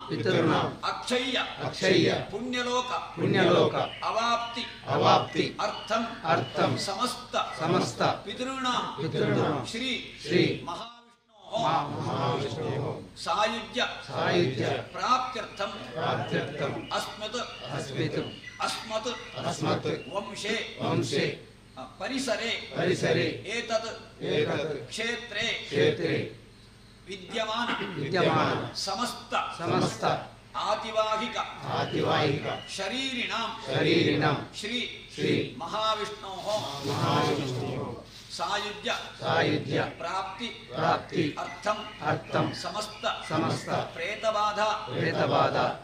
पितॄणाम् अक्षय्य पुण्यलोक अवाप्ति अर्थं समस्त पितॄणाम् श्री महाविष्णोः सायुज्य प्राप्त्यर्थं अस्मत् वंशे परिसरे एतत् क्षेत्रे विद्यमान समस्त आतिवाहिक शरीरिणां श्री महाविष्णोः सायुज्य प्राप्ति अर्थं समस्त प्रेतबाधा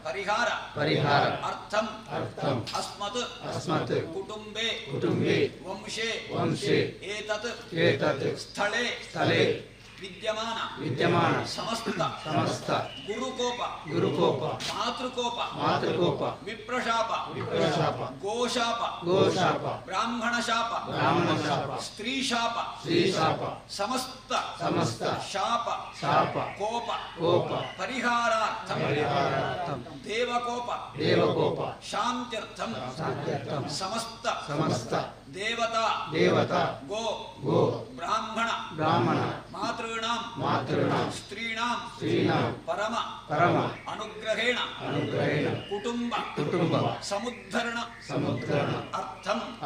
परिहार अर्थं अस्मत् कुटुम्बे वंशे एतत् स्थले विद्यमान समस्त गुरुकोप मातृकोप विप्रशाप गोशाप ब्राह्मणशाप स्त्रीशाप समस्त शाप कोप परिहारार्थं देवकोप शान्त्यर्थं समस्त देवता गो ब्राह्मण मातॄणां स्त्रीणां परम अनुग्रहेण कुटुम्ब समुद्धरण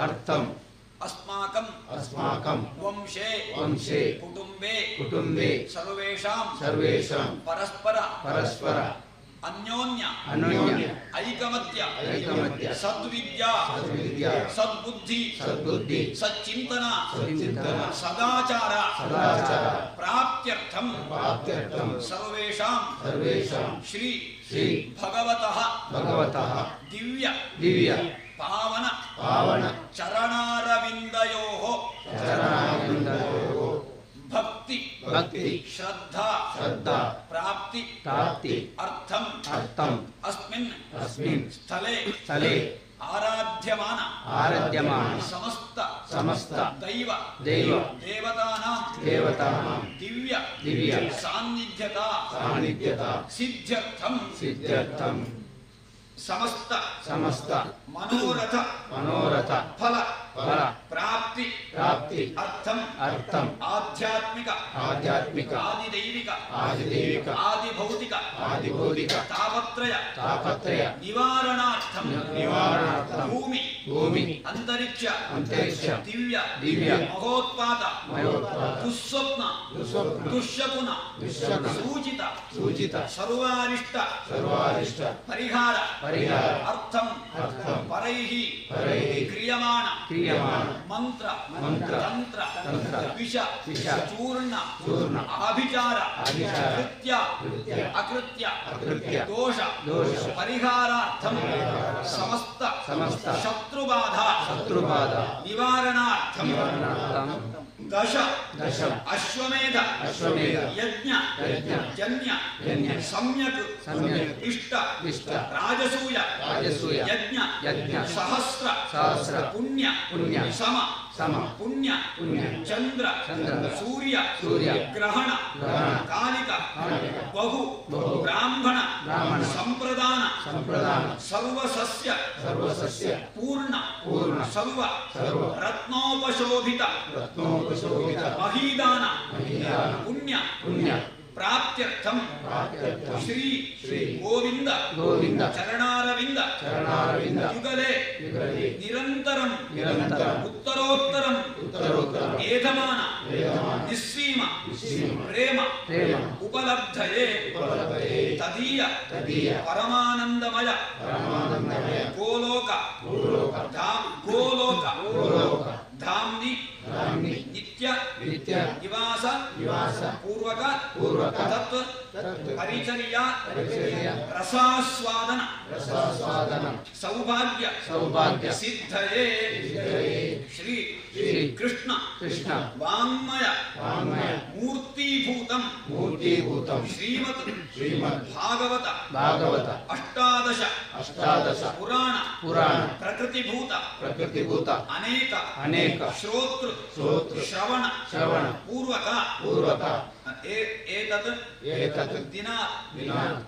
अर्थं अस्माकं वंशे कुटुम्बे सर्वेषां परस्पर अन्योन्य ऐकमत्य सद्विद्या सद्बुद्धि सच्चिंतन सदाचार प्राप्त्यर्थं सर्वेषां श्री भगवतः दिव्य पावन चरणारविन्दयोः भक्ति श्रद्धा प्राप्ति अर्थं अस्मिन् स्थले आराध्यमान समस्त देवतानां दिव्य सान्निध्यता सिद्ध्यर्थं समस्त मनोरथ फल प्राप्ति अर्थं आध्यात्मिक आदिदैविक आदिभौतिक तापत्रय निवारणार्थं भूमि अंतरिक्ष दिव्य महोत्पाद दुःस्वप्न दुःशकुन सूचित सर्वारिष्ट परिहार अर्थं परैः क्रियमाण मंत्र तंत्र विष चूर्ण आभिचार अकृत्य दोष परिहारार्थं समस्त शत्रुबाधा निवारणार्थं दश अश्वमेध यज्ञ सम्यक् इष्ट राजसूय यज्ञ सहस्र पुण्य सम पुण्य चंद्र सूर्य ग्रहण कालिक बहु ब्राह्मण संप्रदान सर्वसस्य पूर्ण सर्व रत्नोपशोभित महीदान पुण्य प्राप्त्यर्थं श्री गोविंद चरणारविंद युगले निरंतरं उत्तरोत्तरं एधमान निस्सीम प्रेम उपलब्धये तदीय परमानंदमय गोलोक धाम्नि नित्य निवास पूर्वक तत् परिचर्या रसास्वादन सौभाग्य सिद्धये श्री कृष्ण वाङ्मय मूर्तिभूतं श्रीमद् भागवत अष्टादश पुराण प्रकृतिभूत अनेक श्रोत्र श्रवण पूर्वक एतत् दिनात्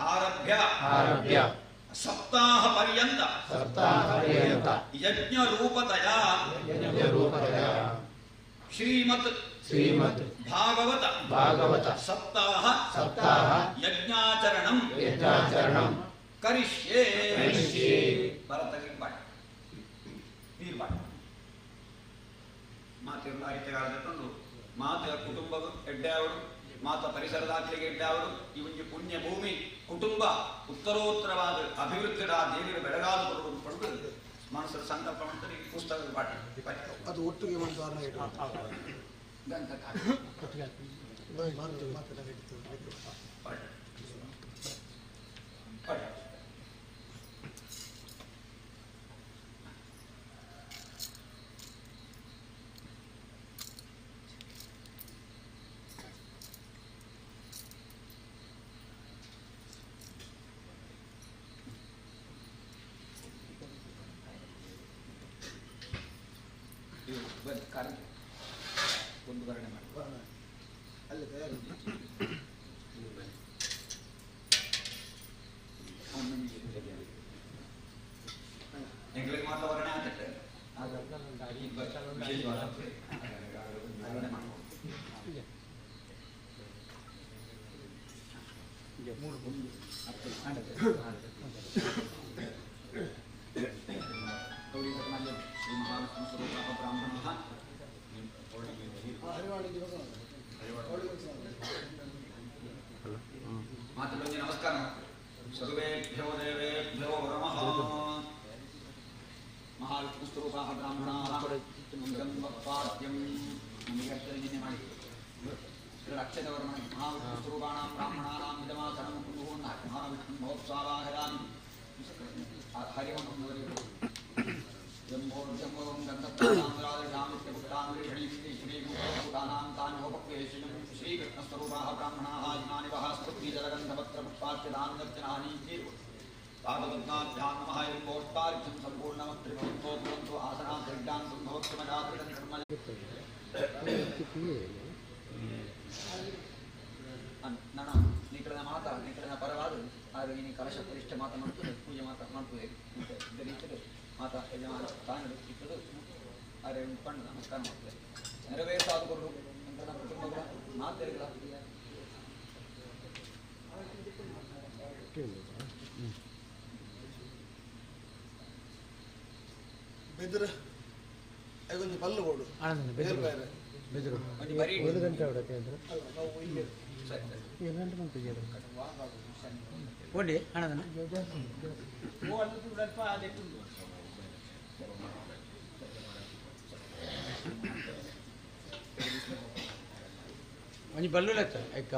आरभ्य सप्ताह पर्यंत यज्ञ रूपतया श्रीमत् भागवत सप्ताह यज्ञाचरणं करिष्ये भरतगिरि पाठ ನೀರು ಪಾಠ ಮಾತಿರಲ್ಲ ಐತೆಗಾರದ ತಂದು ಮಾತ ಕುಟುಂಬ ಎಡ್ಡಾವಡು ಮಾತ ಪರಿಸರದಾಚೆಗೆ ಎಡ್ಡಾವಡು ಇವನಿಗೆ ಪುಣ್ಯ ಭೂಮಿ ಕುಟುಂಬ ಉತ್ತರೋತ್ತರವಾದ ಅಭಿವೃದ್ಧಿಡ ದೇವಿಯ ಬೆಳಗಾದ ಪಡೆದು ಮನಸ್ಸರ ಸಂಕಲ್ಪ ಮಾಡ್ತಾರೆ ಈ ಪುಸ್ತಕದ ಪಾಠ ಅದು ಒಟ್ಟಿಗೆ ಕಾರ್ಯ ಒಂದು ವರ್ಣೆ ಮಾಡಿ ಅಲ್ಲಿ ಎಂಗಳಿಗೆ ಮಾತ್ರ ವರ್ಣೆ ಆಗುತ್ತೆ ವರ್ಣೆ ಮಾಡ್ಬೋದು ಮಾತೃ ನಮಸ್ಕಾರ ಸರ್ವೇಭ್ಯೋ ದೇವೇಭ್ಯೋ ನಮಃ ಮಹಾವಿಷ್ಣುಸ್ತರೂಪಾಃ ಬ್ರಾಹ್ಮಣಾಃ ಪಾದ್ಯಂ ನಿಗರ್ತನೆ ಮಾಡಿ ಅಕ್ಷತವರ್ಣ ಮಹಾವಿಷ್ಣುಸ್ತರೂಪಾಣಾಂ ಬ್ರಾಹ್ಮಣಾನಾಂ ವಿಧಮಾಸನಂ ಕುರುಹೋನ್ನ ಮಹಾವಿಷ್ಣು ಮಹೋತ್ಸವಾಹರಾಮಿ ಹರಿವಂ जम्भोर्जम्भवं गन्धप्राणामराजशामित्यपुत्रानुरीषणीं तान्योपक्वेशिनं श्रीकृष्णस्वरूपाः ब्राह्मणाः इमानि वः स्तुतिजलगन्धपत्रपुष्पार्च्यदानदर्शनानि पादपद्माभ्यां नमः यम्भोष्टार्घ्यं सम्पूर्णमत्रिभवन्तोऽन्तु आसनाद्रिड्डान् सम्भवत्वमजात्रिकर्म ನಾನು ನಿಕಲನ ಮಾತ ನಿಕಲನ ಪರವಾದ ಆದರೆ ಈ ಕಲಶ ಪರಿಷ್ಠ ಮಾತ ಮಾಡ್ತದೆ ಪೂಜೆ ಮಾತ ಮಾಡ್ತದೆ ಇದೇ ರೀತಿಯಲ್ಲಿ ಮಾತಾ ಯಜಮಾನ ತಾನು ಇಟ್ಟದು ಆದರೆ ಉಂಟು ನಮಸ್ಕಾರ ಮಾಡ್ತದೆ ನೆರವೇರಿಸಾದವರು ನಂತರ ಕುಟುಂಬಗಳ ಮಾತೆಗಳ ಬೆದರು ಒಂದು ಪಲ್ಲು ಕೊಡು ಬೆದರು ಬೆದರು ಬರೀ 1 ಗಂಟೆ ಹೊರಟೆ ಅಂದ್ರೆ ನಾವು ಇಲ್ಲಿ ಸರಿ 1 ಗಂಟೆ ಬಂತು ಜೇರು ಓಡಿ ಹಣದನ ಓ ಅಲ್ಲಿ ಸ್ವಲ್ಪ ಅದಕ್ಕೆ ಒಂಜಿ ಬಲ್ಲು ಲೆಕ್ಕ ಐಕ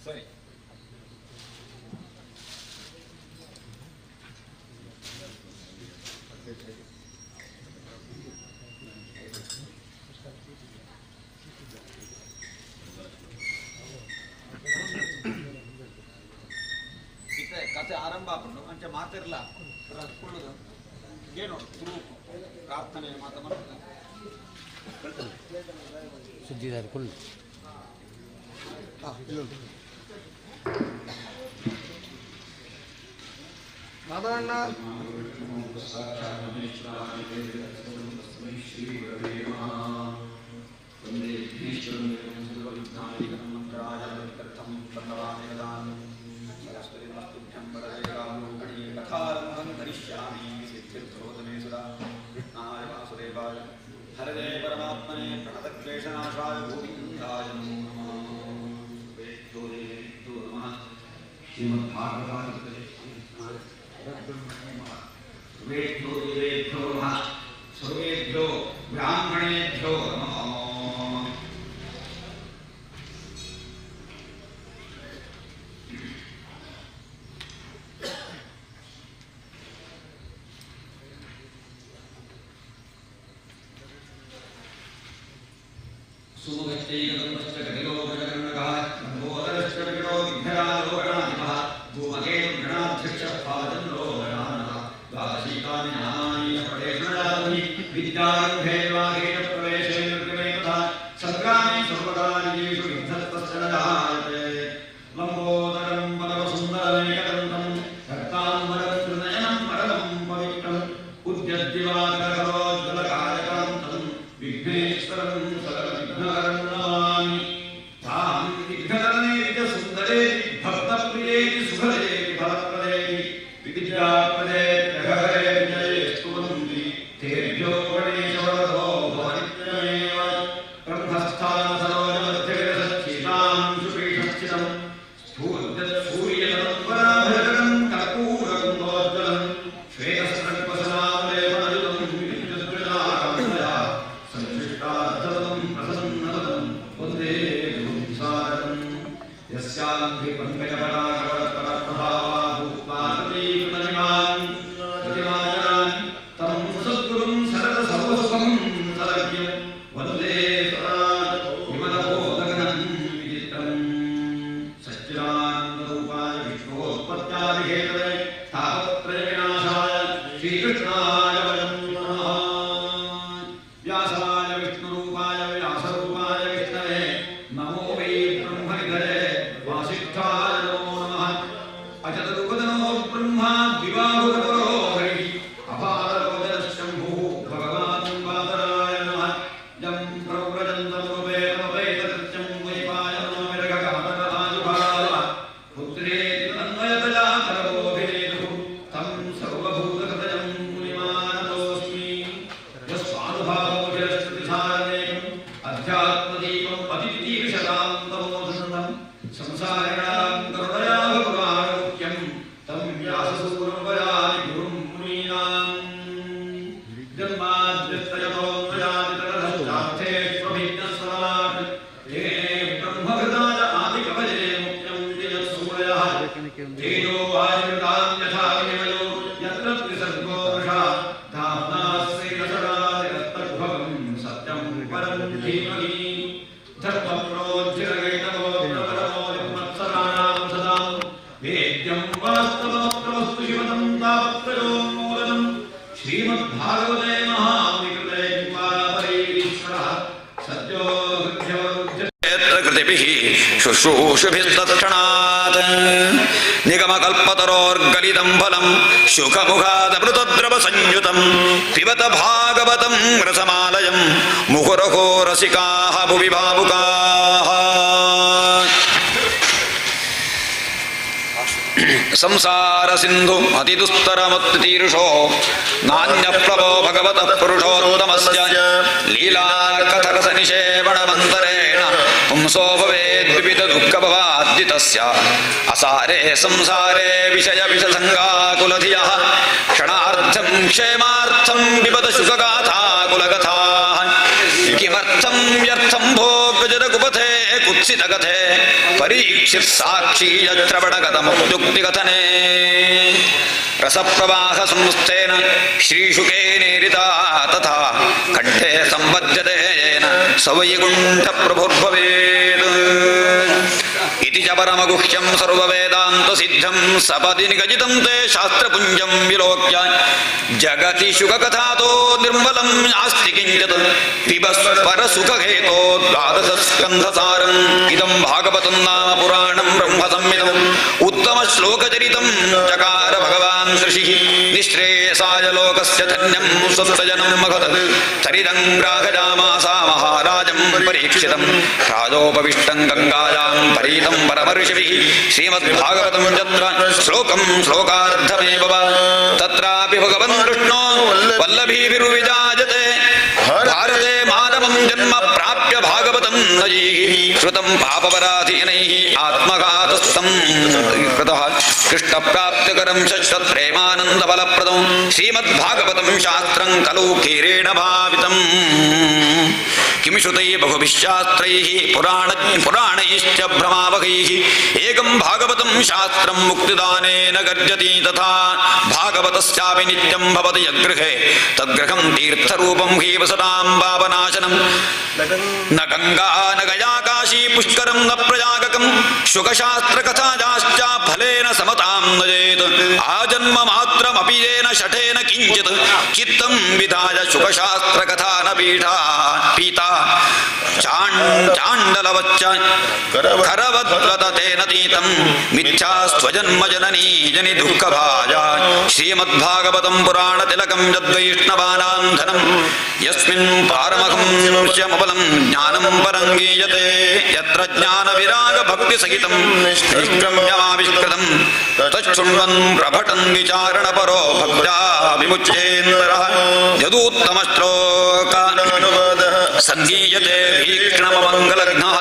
ಸರಿ ಕಥೆ ಆರಂಭ ಆಗ್ಬಿಟ್ಟು ಅಂಚ ಮಾತಿರಲ್ಲ ಕುಳ್ಳುದು ಏನು ಪ್ರಾರ್ಥನೆ ಮಾತ ಸುದ್ದಿದಾರ ಕುಳ್ಳು ಮಾದಣ್ಣ हरे परमात्मने प्रणतक्लेशनाशाय गोविन्दाय नमो नमः श्रीमद्भागवते सर्वेभ्यो ब्राह्मणेभ्यो नमः शुश्रूषुभिस्तत्क्षणात् निगमकल्पतरोर्गलितं फलं शुकमुखादमृतद्रवसंयुतं पिबत भागवतं रसमालयं मुहुरहो रसिकाः भुवि भावुकाः। संसार सिंधु अतिदुस्तरमुत्तीर्षो नान्यप्रभो भगवतः पुरुषोत्तमस्य लीलाकथरसनिषेवणमन्तरेण पुंसो भवेद्विविध दुःखभवाद्दितस्य असारे संसारे विषय विषसङ्गाकुलधियः क्षणार्थं क्षेमार्थं विपद शुकगाथा कुलकथाः किमर्थं व्यर्थं भोगजरकुपथे कुत्सितकथे परीक्षित् साक्षी यत्रवणगतमुक्तिकथने रसप्रवाह संस्थेन श्रीशुकेनेरिता तथा कंठे संबध्यते येन सवैकुण्ठप्रभुर्भवेत् इति च परमगुह्यं सर्ववेदान्तसिद्धं सपदि निगजितं ते शास्त्रपुञ्जं विलोक्य जगति शुककथातो निर्मलं नास्ति किञ्चित् पिबस्परसुखहेतो द्वादशस्कन्धसारम् इदं भागवतं नाम पुराणं ब्रह्मसंहितम् उत्तमश्लोकचरितं चकार भगवान् ऋषिः निःश्रेयसाय लोकस्य धन्यं स्वस्वजनं मघदत् चरितं ग्राहजामासा महाराजं परीक्षितं राजोपविष्टं गङ्गायां परीतं परमर्षिभिः श्रीमद्भागवतं यत्र श्लोकं श्लोकार्धमेव वा तत्रापि भगवन् कृष्णो वल्लभीभिर्विजायते भारते मानवं जन्म प्राप्य भागवतं नयैः श्रुतं पापपराधीनैः आत्मघातस्थं कृतः कृष्णप्राप्तिकरं शश्वत् प्रेमानन्दफलप्रदं श्रीमद्भागवतं शास्त्रं खलु कीरेण भावितम् किं श्रुतैः बहुभिश्शास्त्रैः पुराणैश्च भ्रमावहैः एकं भागवतं शास्त्रं मुक्तिदानेन गर्जति तथा भागवतस्यापि नित्यं भवति यद्गृहे तद्गृहं तीर्थरूपं हि वसतां पापनाशनं न गङ्गा न गया काशी पुष्करं न प्रयागकं शुकशास्त्रकथायाश्च फलेन समतां नयेत् आजन्ममात्रमपि येन शठेन किञ्चित् चित्तं विधाय शुकशास्त्रकथा न पीता चाण्डलवच्च करवद्वततेन तीतं मिथ्या स्वजन्म जननी जनि दुःखभाजा श्रीमद्भागवतं पुराणतिलकं यद्वैष्णवानां धनं यस्मिन् पारमहंस्यमबलं ज्ञानं परं गीयते यत्र ज्ञानविरागभक्तिसहितं निष्क्रम्यमाविष्कृतं तच्छृण्वन् प्रभटन् विचारणपरो भक्त्या विमुच्येन्द्रः यदुत्तमश्लोक सङ्गीयते भीक्ष्णममङ्गलघ्नः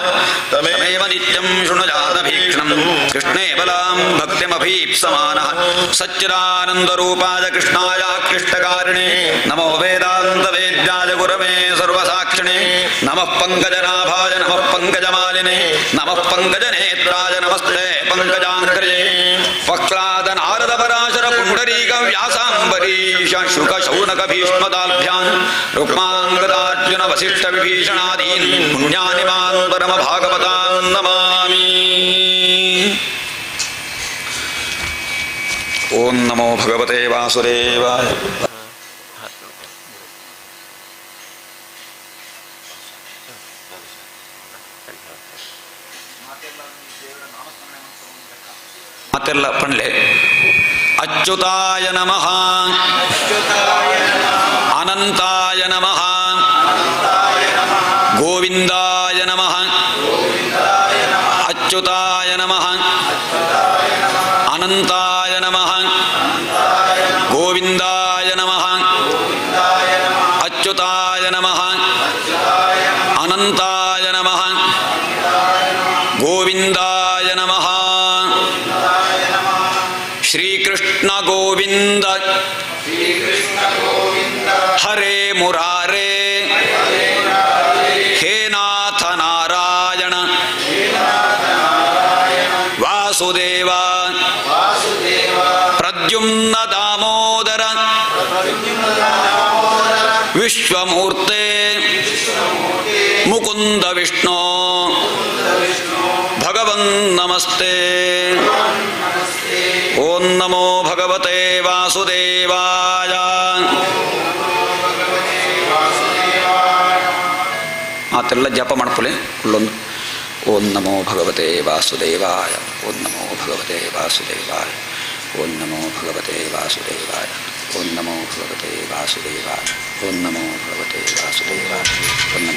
तमेव नित्यं शृणुयात भीक्ष्णं कृष्णे बलां भक्तिमभीप्समानः सच्चिदानन्दरूपाय कृष्णाय कृष्णकारिणे नमो वेदान्तवेद्याय गुरवे सर्वसाक्षिणे नमः पङ्कजनाभाय नमः पङ्कजमालिने नमः पङ्कजनेत्राय नमस्ते पङ्कजाङ्घ्रे वक्लादनारदपराशर पुण्डरीक व्यासाम्बरीश शुकशौनक भीष्मदाभ्यां रुक्माङ्गदार्जुन वसिष्ठ विभीषणादीन् पुण्यानि मान् परमभागवतान् नमामि। ॐ नमो भगवते वासुदेवाय। ಮಾತೆಲ್ಲ ಪಣ್ಲೆ ಅಚ್ಯುತಾಯ ನಮಃ ಅನಂತಾಯ ನಮಃ ಗೋವಿಂದಾಯ ನಮಃ ಅಚ್ಯುತಾಯ ನಮಃ ಅನಂತಾಯ ನಮಃ ಗೋವಿಂದಾಯ ನಮಃ ಅಚ್ಯುತಾಯ ನಮಃ ಅನಂತಾಯ ನಮಃ ಗೋವಿಂದಾಯ ನಮಃ ಶ್ರೀಕೃಷ್ಣ ಗೋವಿಂದ ಹರೇ ಮುರಾರೇ ಹೇ ನಾಥ ನಾರಾಯಣ ವಾಸುದೇವ ಪ್ರದ್ಯುಮ್ನ ದಾಮೋದರ ವಿಶ್ವಮೂರ್ತೆ ಮುಕುಂದ ವಿಷ್ಣು ಭಗವನ್ ನಮಸ್ತೆ. ಓಂ ನಮೋ ಭಗವತೆ ವಾಸುದೇವಾಯ. ಮಾತೆಲ್ಲ ಜಪ ಮಾಡ್ಕೊಳ್ಳಿ ಅಲ್ಲೊಂದು. ಓಂ ನಮೋ ಭಗವತೆ ವಾಸುದೇವಾಯ. ಓಂ ನಮೋ ಭಗವತೆ ವಾಸುದೇವಾಯ. ಓಂ ನಮೋ ಭಗವತೆ ವಾಸುದೇವಾಯ. ಓಂ ನಮೋ ಭಗವತೆ ವಾಸುದೇವಾಯ. ಓಂ ನಮೋ ಭಗವತೆ ವಾಸುದೇವಾಯ.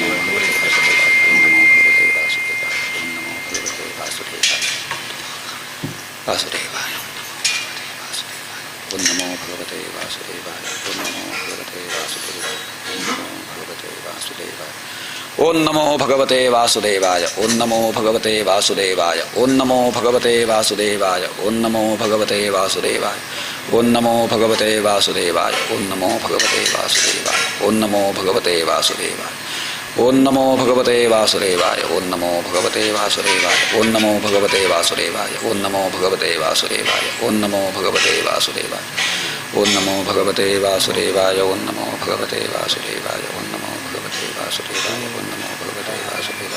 ಓಂ ನಮೋ ಭಗವತೆ ವಾಸುದೇವಾಯ. ಓಂ ನಮೋ ಭಗವತೆ ವಾಸುದೇವಾಯ. ಓಂ ನಮೋ ಭಗವತೆ ವಾಸುದೇವಾಯ. ವಾಸುದೇವಾಯ. ಓಂ ನಮೋ ಭಗವತೆ ವಾಸುದೇವಾಯ. ಓಂ ನಮೋ ಭಗವತೆ ವಾಸುದೇವಾಯ. ಓಂ ನಮೋ ಭಗವತೆ ವಾಸುದೇವಾಯ. ಓಂ ನಮೋ ಭಗವತೆ ವಾಸುದೇವಾಯ. ಓಂ ನಮೋ ಭಗವತೆ ವಾಸುದೇವಾಯ. ಓಂ ನಮೋ ಭಗವತೆ ವಾಸುದೇವಾಯ. ಓಂ ನಮೋ ಭಗವತೆ ವಾಸುದೇವಾಯ. ಓಂ ನಮೋ ಭಗವತೆ ವಾಸುದೇವಾಯ. ಓಂ ನಮೋ ಭಗವತೆ ವಾಸುದೇವಾಯ. ಓಂ ನಮೋ ಭಗವತೆ ವಾಸುದೇವಾಯ. ಓಂ ನಮೋ ಭಗವತೆ ವಾಸುದೇವಾಯ. ಓಂ ನಮೋ ಭಗವತೆ ವಾಸುದೇವಾಯ. ಓಂ ನಮೋ ಭಗವತೆ ವಾಸುದೇವಾಯ. ಓಂ ನಮೋ ಭಗವತೆ ವಾಸುದೇವಾಯ. ಓಂ ನಮೋ ಭಗವತೆ ವಾಸುದೇವಾಯ. ಓಂ ನಮೋ ಭಗವತೆ ವಾಸುದೇವಾಯ. ಓಂ ನಮೋ ಭಗವತೆ ವಾಸುದೇವಾಯ. ಓಂ ನಮೋ ಭಗವತೆ ವಾಸುದೇವಾಯ.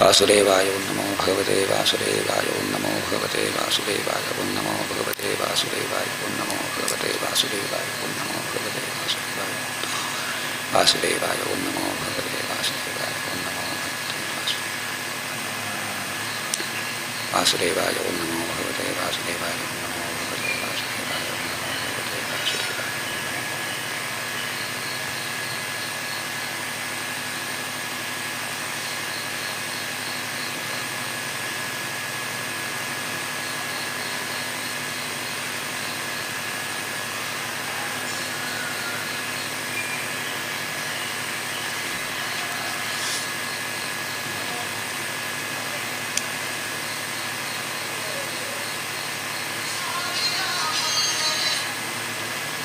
ವಾಸುದೇವಾಯ. ಓಂ ನಮೋ ಭಗವತೆ ವಾಸುದೇವಾಯ. ಓಂ ನಮೋ ಭಗವತೆ ವಾಸುದೇವಾಯ. ಓಂ ನಮೋ ಭಗವತೆ ವಾಸುದೇವಾಯ. ಓಂ ನಮೋ ಭಗವತೆ ವಾಸುದೇವಾಯ. ಓಂ ನಮೋ ಭಗವತೆ ವಾಸುದೇವಾಯ. ವಾಸುದೇವಾಯ. ಓಂ ನಮೋ ಭಗವತೆ ವಾಸುದೇವಾಯ. ಓಂ ನಮೋ ವಾಸುದೇವಾಯ. ಓಂ ನಮೋ ಭಗವತೆ ವಾಸುದೇವಾಯ. ಓಂ ನಮೋ ಭಗವತೆ ವಾಸುದೇವಾಯ. ಓಂ ನಮೋ ಭಗವತೆ ವಾಸುದೇವಾಯ.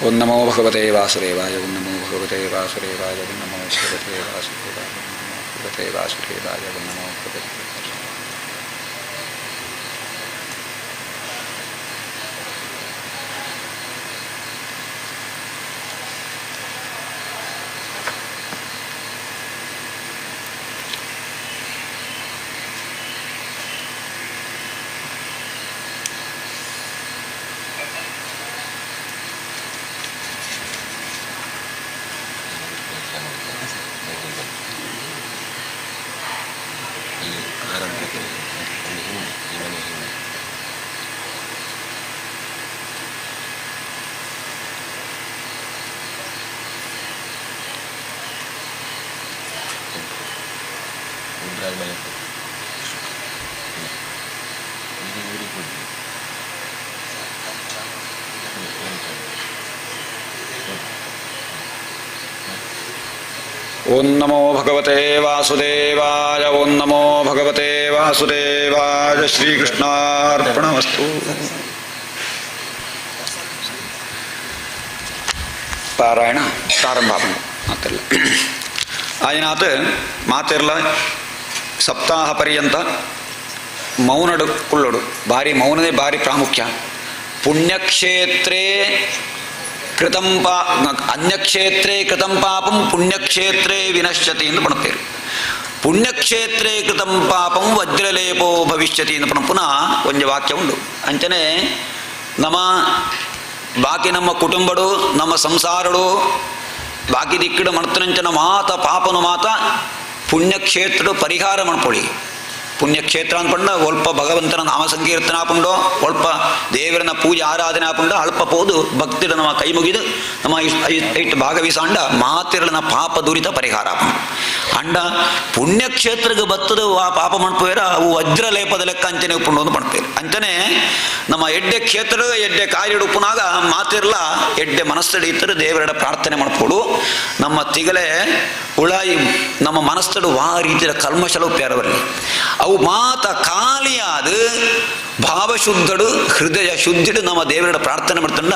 ಓಂ ನಮೋ ಭಗವತೆ ವಾಸುದೇವಾಯ ಓಂ ನಮೋ ಭಗವತೆ ವಾಸುದೇವಾಯ ಓಂ ನಮೋ ಭಗವತೆ ವಾಸುದೇವಾಯ ಓಂ ನಮೋ ಭಗವತೆ ವಾಸುದೇವಾಯ ಓಂ ನಮೋ ಭಗವತೆ ಓಂ ನಮೋ ಭಗವತೆ ವಾಸುದೇವಾಯ ಓಂ ನಮೋ ಭಗವತೆ ವಾಸುದೇವಾಯ ಶ್ರೀಕೃಷ್ಣಾರ್ಪಣಮಸ್ತು. ಪಾರಾಯಣ ಪ್ರಾರಂಭ ಮಾತಿರಲ್ಲ ಆಯ್ನಾತ್ ಮಾತಿರಲ್ಲ ಸಪ್ತಾಹ ಪರ್ಯಂತ ಮೌನಡು ಕುಳ್ಳೋಡು ಭಾರಿ ಮೌನದೇ ಭಾರಿ ಪ್ರಾಮುಖ್ಯ. ಪುಣ್ಯಕ್ಷೇತ್ರೇ ಕೃತಂ ಅನ್ಯಕ್ಷೇತ್ರೇ ಕೃತಂ ಪಾಪಂ ಪುಣ್ಯಕ್ಷೇತ್ರೇ ವಿನಶ್ಯತಿ ಎಂದು ಪಣಪೇರು. ಪುಣ್ಯಕ್ಷೇತ್ರೇ ಕೃತಂ ಪಾಪಂ ವಜ್ರಲೇಪೋ ಭವಿಷ್ಯತಿ ಎಂದು ಪುನಃ ಒಂದು ವಾಕ್ಯ ಉಂಟು. ಅಂಚನೆ ಬಾಕಿ ನಮ್ಮ ಕುಟುಂಬಡು ನಮ್ಮ ಸಂಸಾರಡು ಬಾಕಿ ದಿಕ್ಕಿಡು ಮಣ್ತನಂಚನ ಮಾತ ಪಾಪನು ಮಾತ ಪುಣ್ಯಕ್ಷೇತ್ರಡು ಪರಿಹಾರ ಮಣ್ಪೊಳಿ. ಪುಣ್ಯಕ್ಷೇತ್ರ ಅಂದ್ಕೊಂಡ ಒಲ್ಪ ಭಗವಂತನ ನಾಮ ಸಂಕೀರ್ತನ ಆಪುಂಡೋ ಒಲ್ಪ ದೇವರನ ಪೂಜೆ ಆರಾಧನೆ ಆಪುಂಡ ಅಲ್ಪ ಪೋದು ಭಕ್ತಿಡ ನಮ್ಮ ಕೈ ಮುಗಿದು ನಮ್ಮ ಇಟ್ಟು ಭಾಗವಹಿಸಾಂಡ ಮಾತಿರನ ಪಾಪ ದುರಿತ ಪರಿಹಾರ ಆಪುಂಡು ಅಂಡ ಪುಣ್ಯಕ್ಷೇತ್ರಕ್ಕೆ ಬತ್ತದು ಆ ಪಾಪ ಮಣ್ಪೇರ ಅವು ವಜ್ರಲೇಪದ ಲೆಕ್ಕ ಅಂಚನೆ ಉಪ್ಪುಂಡು ಒಂದು ಪಣ್ಪೇರು. ಅಂಚನೆ ನಮ್ಮ ಎಡ್ಡೆ ಕ್ಷೇತ್ರ ಎಡ್ಡೆ ಕಾರ್ಯಡು ಉಪ್ಪುನಾಗ ಮಾತಿರ್ಲ ಎಡ್ಡೆ ಮನಸ್ಸಡಿ ಇತ್ತರು ದೇವರಡ ಪ್ರಾರ್ಥನೆ ಮಾಡ್ಕೊಡು. ನಮ್ಮ ತಿಗಲೆ ಉಳಾಯಿ ನಮ್ಮ ಮನಸ್ಸಡು ವಾ ರೀತಿಯ ಕಲ್ಮಶಲು ಪ್ಯಾರವಲ್ಲಿ ಅವು ಮಾತ ಖಾಲಿಯಾದ ಭಾವಶುದ್ಧಡು ಹೃದಯ ಶುದ್ಧಿಡು ನಮ್ಮ ದೇವರಡ ಪ್ರಾರ್ಥನೆ ಮಾಡ್ತಂಡ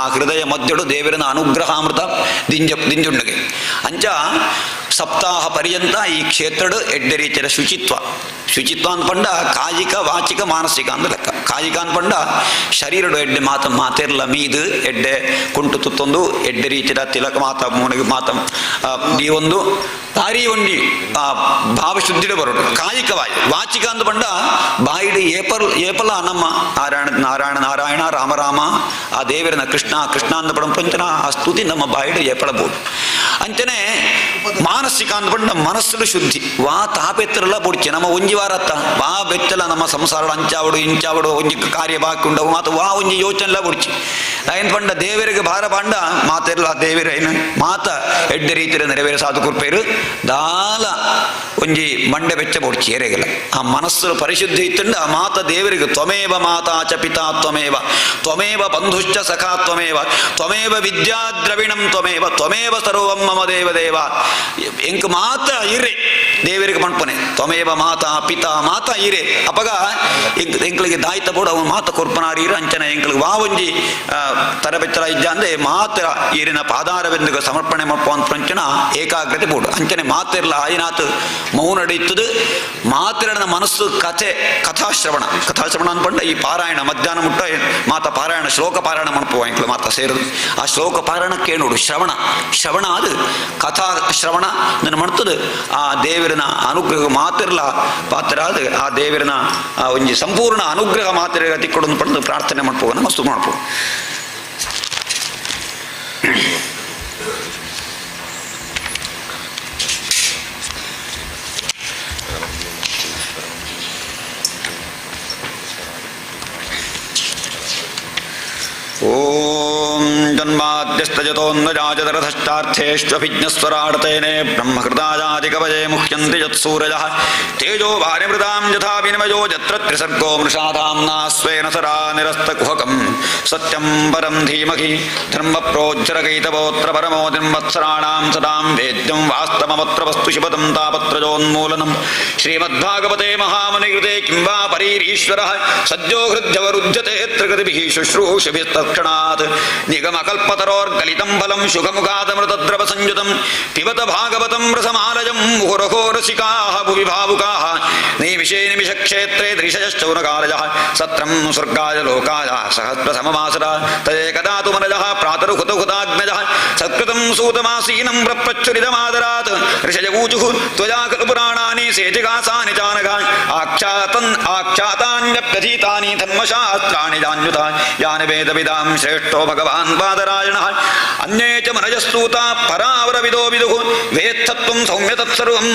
ಆ ಹೃದಯ ಮಧ್ಯಡು ದೇವರನ ಅನುಗ್ರಹಾಮೃತ ದಿಂಜುಂಡಗೆ ಅಂಚ ಸಪ್ತಾಹ ಪರ್ಯಂತ ಈ ಕ್ಷೇತ್ರಡು ಎಡ್ಡೆ ರೀತಿಯ ಶುಚಿತ್ವ ಅಂದ್ಕೊಂಡ ಕಾಯಿಕ ವಾಚಿಕ ಮಾನಸಿಕ ಅಂದ ಲೆಕ್ಕ. ಕಾಯಿಕ ಅಂದ್ಕೊಂಡ ಶರೀರಡು ಎಡ್ಡೆ ಮಾತಿರ್ಲ ಮೀದು ಎಡ್ಡೆ ಕುಂಟು ತುತ್ತೊಂದು ಎಡ್ಡೆ ರೀತಿಯ ತಿಲಕ ಮೂನಿಗೆ ಈ ಒಂದು ಭಾರಿ ಒಂದಿ ಭಾವಶುದ್ಧಿಡು ಬರೋಡು ಕಾಯಿಕವಾಯಿ. ವಾಚಿಕ ಅಂದ್ಕೊಂಡ ಬಾಯಿಡು ಏಪಲ ನಮ್ಮ ನಾರಾಯಣ ರಾಮ ಆ ದೇವರನ ಕೃಷ್ಣ ಅಂದ ಪಂಚನ ಆ ಸ್ತುತಿ ನಮ್ಮ ಬಾಯಿಡು ಏಪಳಬಹುದು. ಅಂಚನೆ ಮಾನಸಿಕ ಅಂದ್ಕೊಂಡ ಮನಸ್ಸು ಶುದ್ಧಿ ವಾ ತಾಪೆತ್ತರೆಲ್ಲ ಬುಡ್ಚಿ ನಮ್ಮ ಒಂಜಿ ವಾರತ್ತ ವಾ ಬೆಚ್ಚಲ ನಮ್ಮ ಸಂಸಾರ ಇಂಚಾವಡು ಒಂಜಿ ಕಾರ್ಯ ಬಾಕಿ ಉಂಡವು ಮಾತು ವಾ ಒಂಜಿ ಯೋಚನೆಲ್ಲ ಬುಡ್ಚಿ ಏನು ಪಂಡ ದೇವರಿಗೆ ಭಾರ ಪಾಂಡ ಮಾತೆಲ್ಲ ದೇವರ ಏನು ಮಾತ ಎಡ್ಡೆ ರೀತಿಯ ನೆರವೇರ ಸಾಧು ಕುರ್ಪೇರು ದಾಲ ಒಂಜಿ ಮಂಡೆ ಬೆಚ್ಚ ಬುಡ್ಚಿ ಏರೆಗಿಲ್ಲ ಆ ಮನಸ್ಸು ಪರಿಶುದ್ಧಿ ಇತ್ತಂಡ ಮಾತ ದೇವರಿಗೆ ತ್ವಮೇವ ಮಾತಾ ಚ ಪಿತಾ ತ್ವಮೇವ ಬಂಧುಶ್ಚ ಸಖಾ ತ್ವಮೇವ ವಿದ್ಯಾ ದ್ರವಿಣಂ ತ್ವಮೇವ ಸರ್ವಂ ಮಮ ದೇವ ಎಂಕ್ ಮಾತ ಇರೆ ದೇವರಿಗೆ ಪಣ್ಪನೆ ತ್ವಮೇವ ಮಾತಾ ಪಿತಾ ಮಾತ ಇರೆ ಅಪಗ ಎಂಕ್ಳಿಗೆ ದಾಯ್ತ ಬೋಡು ಅವನು ಮಾತ ಕೊರ್ಪನಾರಿ ಅಂಚನೆ ಎಂಕ್ಳಿಗೆ ವಾ ಒಂಜಿ ತರಬೆಚ್ಚಲ ಇಜ್ಜ ಅಂದ್ರೆ ಮಾತ ಈರಿನ ಪಾದಾರವೆಂದು ಸಮರ್ಪಣೆ ಮಪ್ಪ ಅಂತ ಪಂಚನ ಏಕಾಗ್ರತೆ ಬೋಡು ಅಂಚನೆ ಮಾತಿರ್ಲ ಆಯ್ನಾತ್ ಮೌನ ಇತ್ತದು ಮಾತಿರನ ಮನಸ್ಸು ಕಥಾಶ್ರವಣ ಅನ್ಪಂಡ ಈ ಪಾರಾಯಣ ಮಧ್ಯಾಹ್ನ ಮುಟ್ಟ ಮಾತ ಪಾರಾಯಣ ಶ್ಲೋಕ ಪಾರಾಯಣ ಮಣಪುವ ಎಂಕ್ಳು ಮಾತ ಸೇರುದು ಆ ಶ್ಲೋಕ ಪಾರಾಯಣ ಕೇಳೋಡು ಶ್ರವಣ ಅದು ಕಥಾ ಶ್ರವಣ ನನ್ನ ಮಾಡ್ತದೆ ಆ ದೇವರನ ಅನುಗ್ರಹ ಮಾತಿರ್ಲ ಪಾತ್ರ ಅದು ಆ ದೇವರನ ಒಂಜಿ ಸಂಪೂರ್ಣ ಅನುಗ್ರಹ ಮಾತ್ರ ತಿಕ್ಕೊಡು ಪಡೆದು ಪ್ರಾರ್ಥನೆ ಮಾಡ್ಪೋ ಮಸ್ತು ಮಾಡ್ಪೋ. ಓಂ ಜನ್ಮಾದ್ಯಸ್ತಜತೋನ್ಮಜಾಜತರಥಶ್ಚಾರ್ಥೇಷ್ವಭಿಜ್ಞಸ್ವರಾಡತೇನೆ ಬ್ರಹ್ಮಕೃತಾಯಾದಿಕವಯೇ ಮುಹ್ಯಂತಿ ಯತ್ಸೂರಜಃ ತೇಜೋ ವಾರಿಮೃತಾಂ ಯಥಾ ವಿನಿಮಯೋ ಯತ್ರ ತ್ರಿಸರ್ಗೋ ಮೃಷಾಧಾಮ್ನಾ ಸ್ವೇನ ಸದಾ ನಿರಸ್ತಕುಹಕಂ सत्यं परं धीमहि धर्मप्रोज्झरकैतवोऽत्र परमो निर्वत्सराणां सदां वेद्यं वास्तवमत्र वस्तु शिवतं तापत्रयोन्मूलनं श्रीमद्भागवते महामुनिकृते किं वा परीरीश्वरः सद्यो हृद्यवरुध्यते त्रिकृतिभिः शुश्रूषभिस्तत्क्षणात् निगमकल्पतरोर्गलितं फलं शुकमुखादमृतद्रवसंयुतं पिबत भागवतं रसमालयं मुहुरहो रसिकाः भुवि भावुकाः नैमिषे निमिषक्षेत्रे दृशश्चौनकालयः सत्रं स्वर्गाय लोकाय सहस्रसममासरा तदेकदा तु मनजः प्रातरुहुतहुताग्नजः सत्कृतं सूतमासीनं प्रप्रच्छुरितमादरात् ऋषयऊचुः त्वया खलु पुराणानि सेचिकासानि चानघ आख्यातान्यप्यधीतानि धर्मशास्त्राणि जान्युता यानि वेदविदां श्रेष्ठो भगवान् बादरायणः अन्ये च मनजस्तूता परावरविदो विदुः वेत्तत्वं सौम्यतत्सर्वं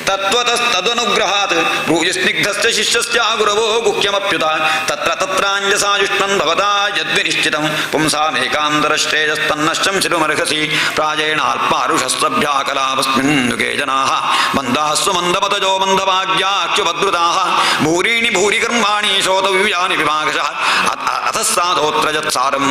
तत्त्वतस्तदनुग्रहात् भूयस्निग्धस्य शिष्यस्य गुरवो गुह्यमप्युत तत्र तत्राञ्जसायुष्णन् भवता यद्विनिश्चितं पुंसामेकान्तरश्रेयस्तन्नश्चं शिरुमर्हसि प्रायेणाल्पारुषस्त्रभ्याकलावस्मिन् युगे जनाः मन्दास्व मन्दमतजो मन्दभाग्याख्युपद्रुताः भूरीणि भूरि कर्माणि शोतव्यानि विभागशः अतः साधोऽत्र यत्सारं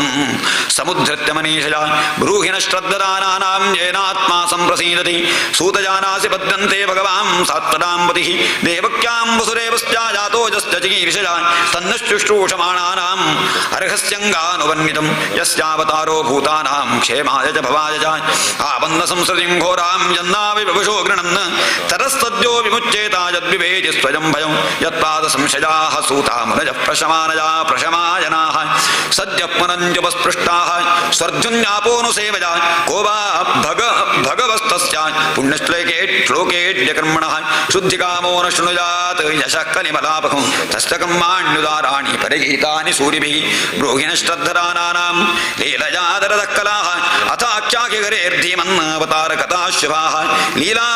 समुद्धृत्य मनीषया ब्रूहि न श्रद्धदानानां येनात्मा सम्प्रसीदति सूतजानासि बध्यन्ते भगवान् सात्वदाम्पतिः देवक्यां वसुरेवस्या जातोजस्य चिकीर्षया तन्नश्चुश्रूषमाणानाम् अर्हस्यङ्गानुवन्नितं यस्यावतारो भूतानां क्षेमाय च भवाय च आपन्नसंसृतिं घोरां यन्नावि विवशो गृह्णन् तरस्तद्यो विमुच्येता यद्विवेदि स्वयं भयं यत्पादसंशयाः सूता मुनयः प्रशमानया प्रशमायनाः सद्यः पुनञ्जुपस्पृष्टाः स्वर्धुन्यापोऽनुसेवया को वा भगवस्तस्य पुण्यश्लोकेऽड्यकर्मणः शुद्धिकामो न शृणुयात् यशः कलिमलापकं तस्य कर्माण्युदाराणि परिगीतानि सूरिभिः ब्रूहिण श्रद्धदानानां लीलयादरदः कलाः अथाख्याख्यगरेर्धीमन्नवतारकथाः लीला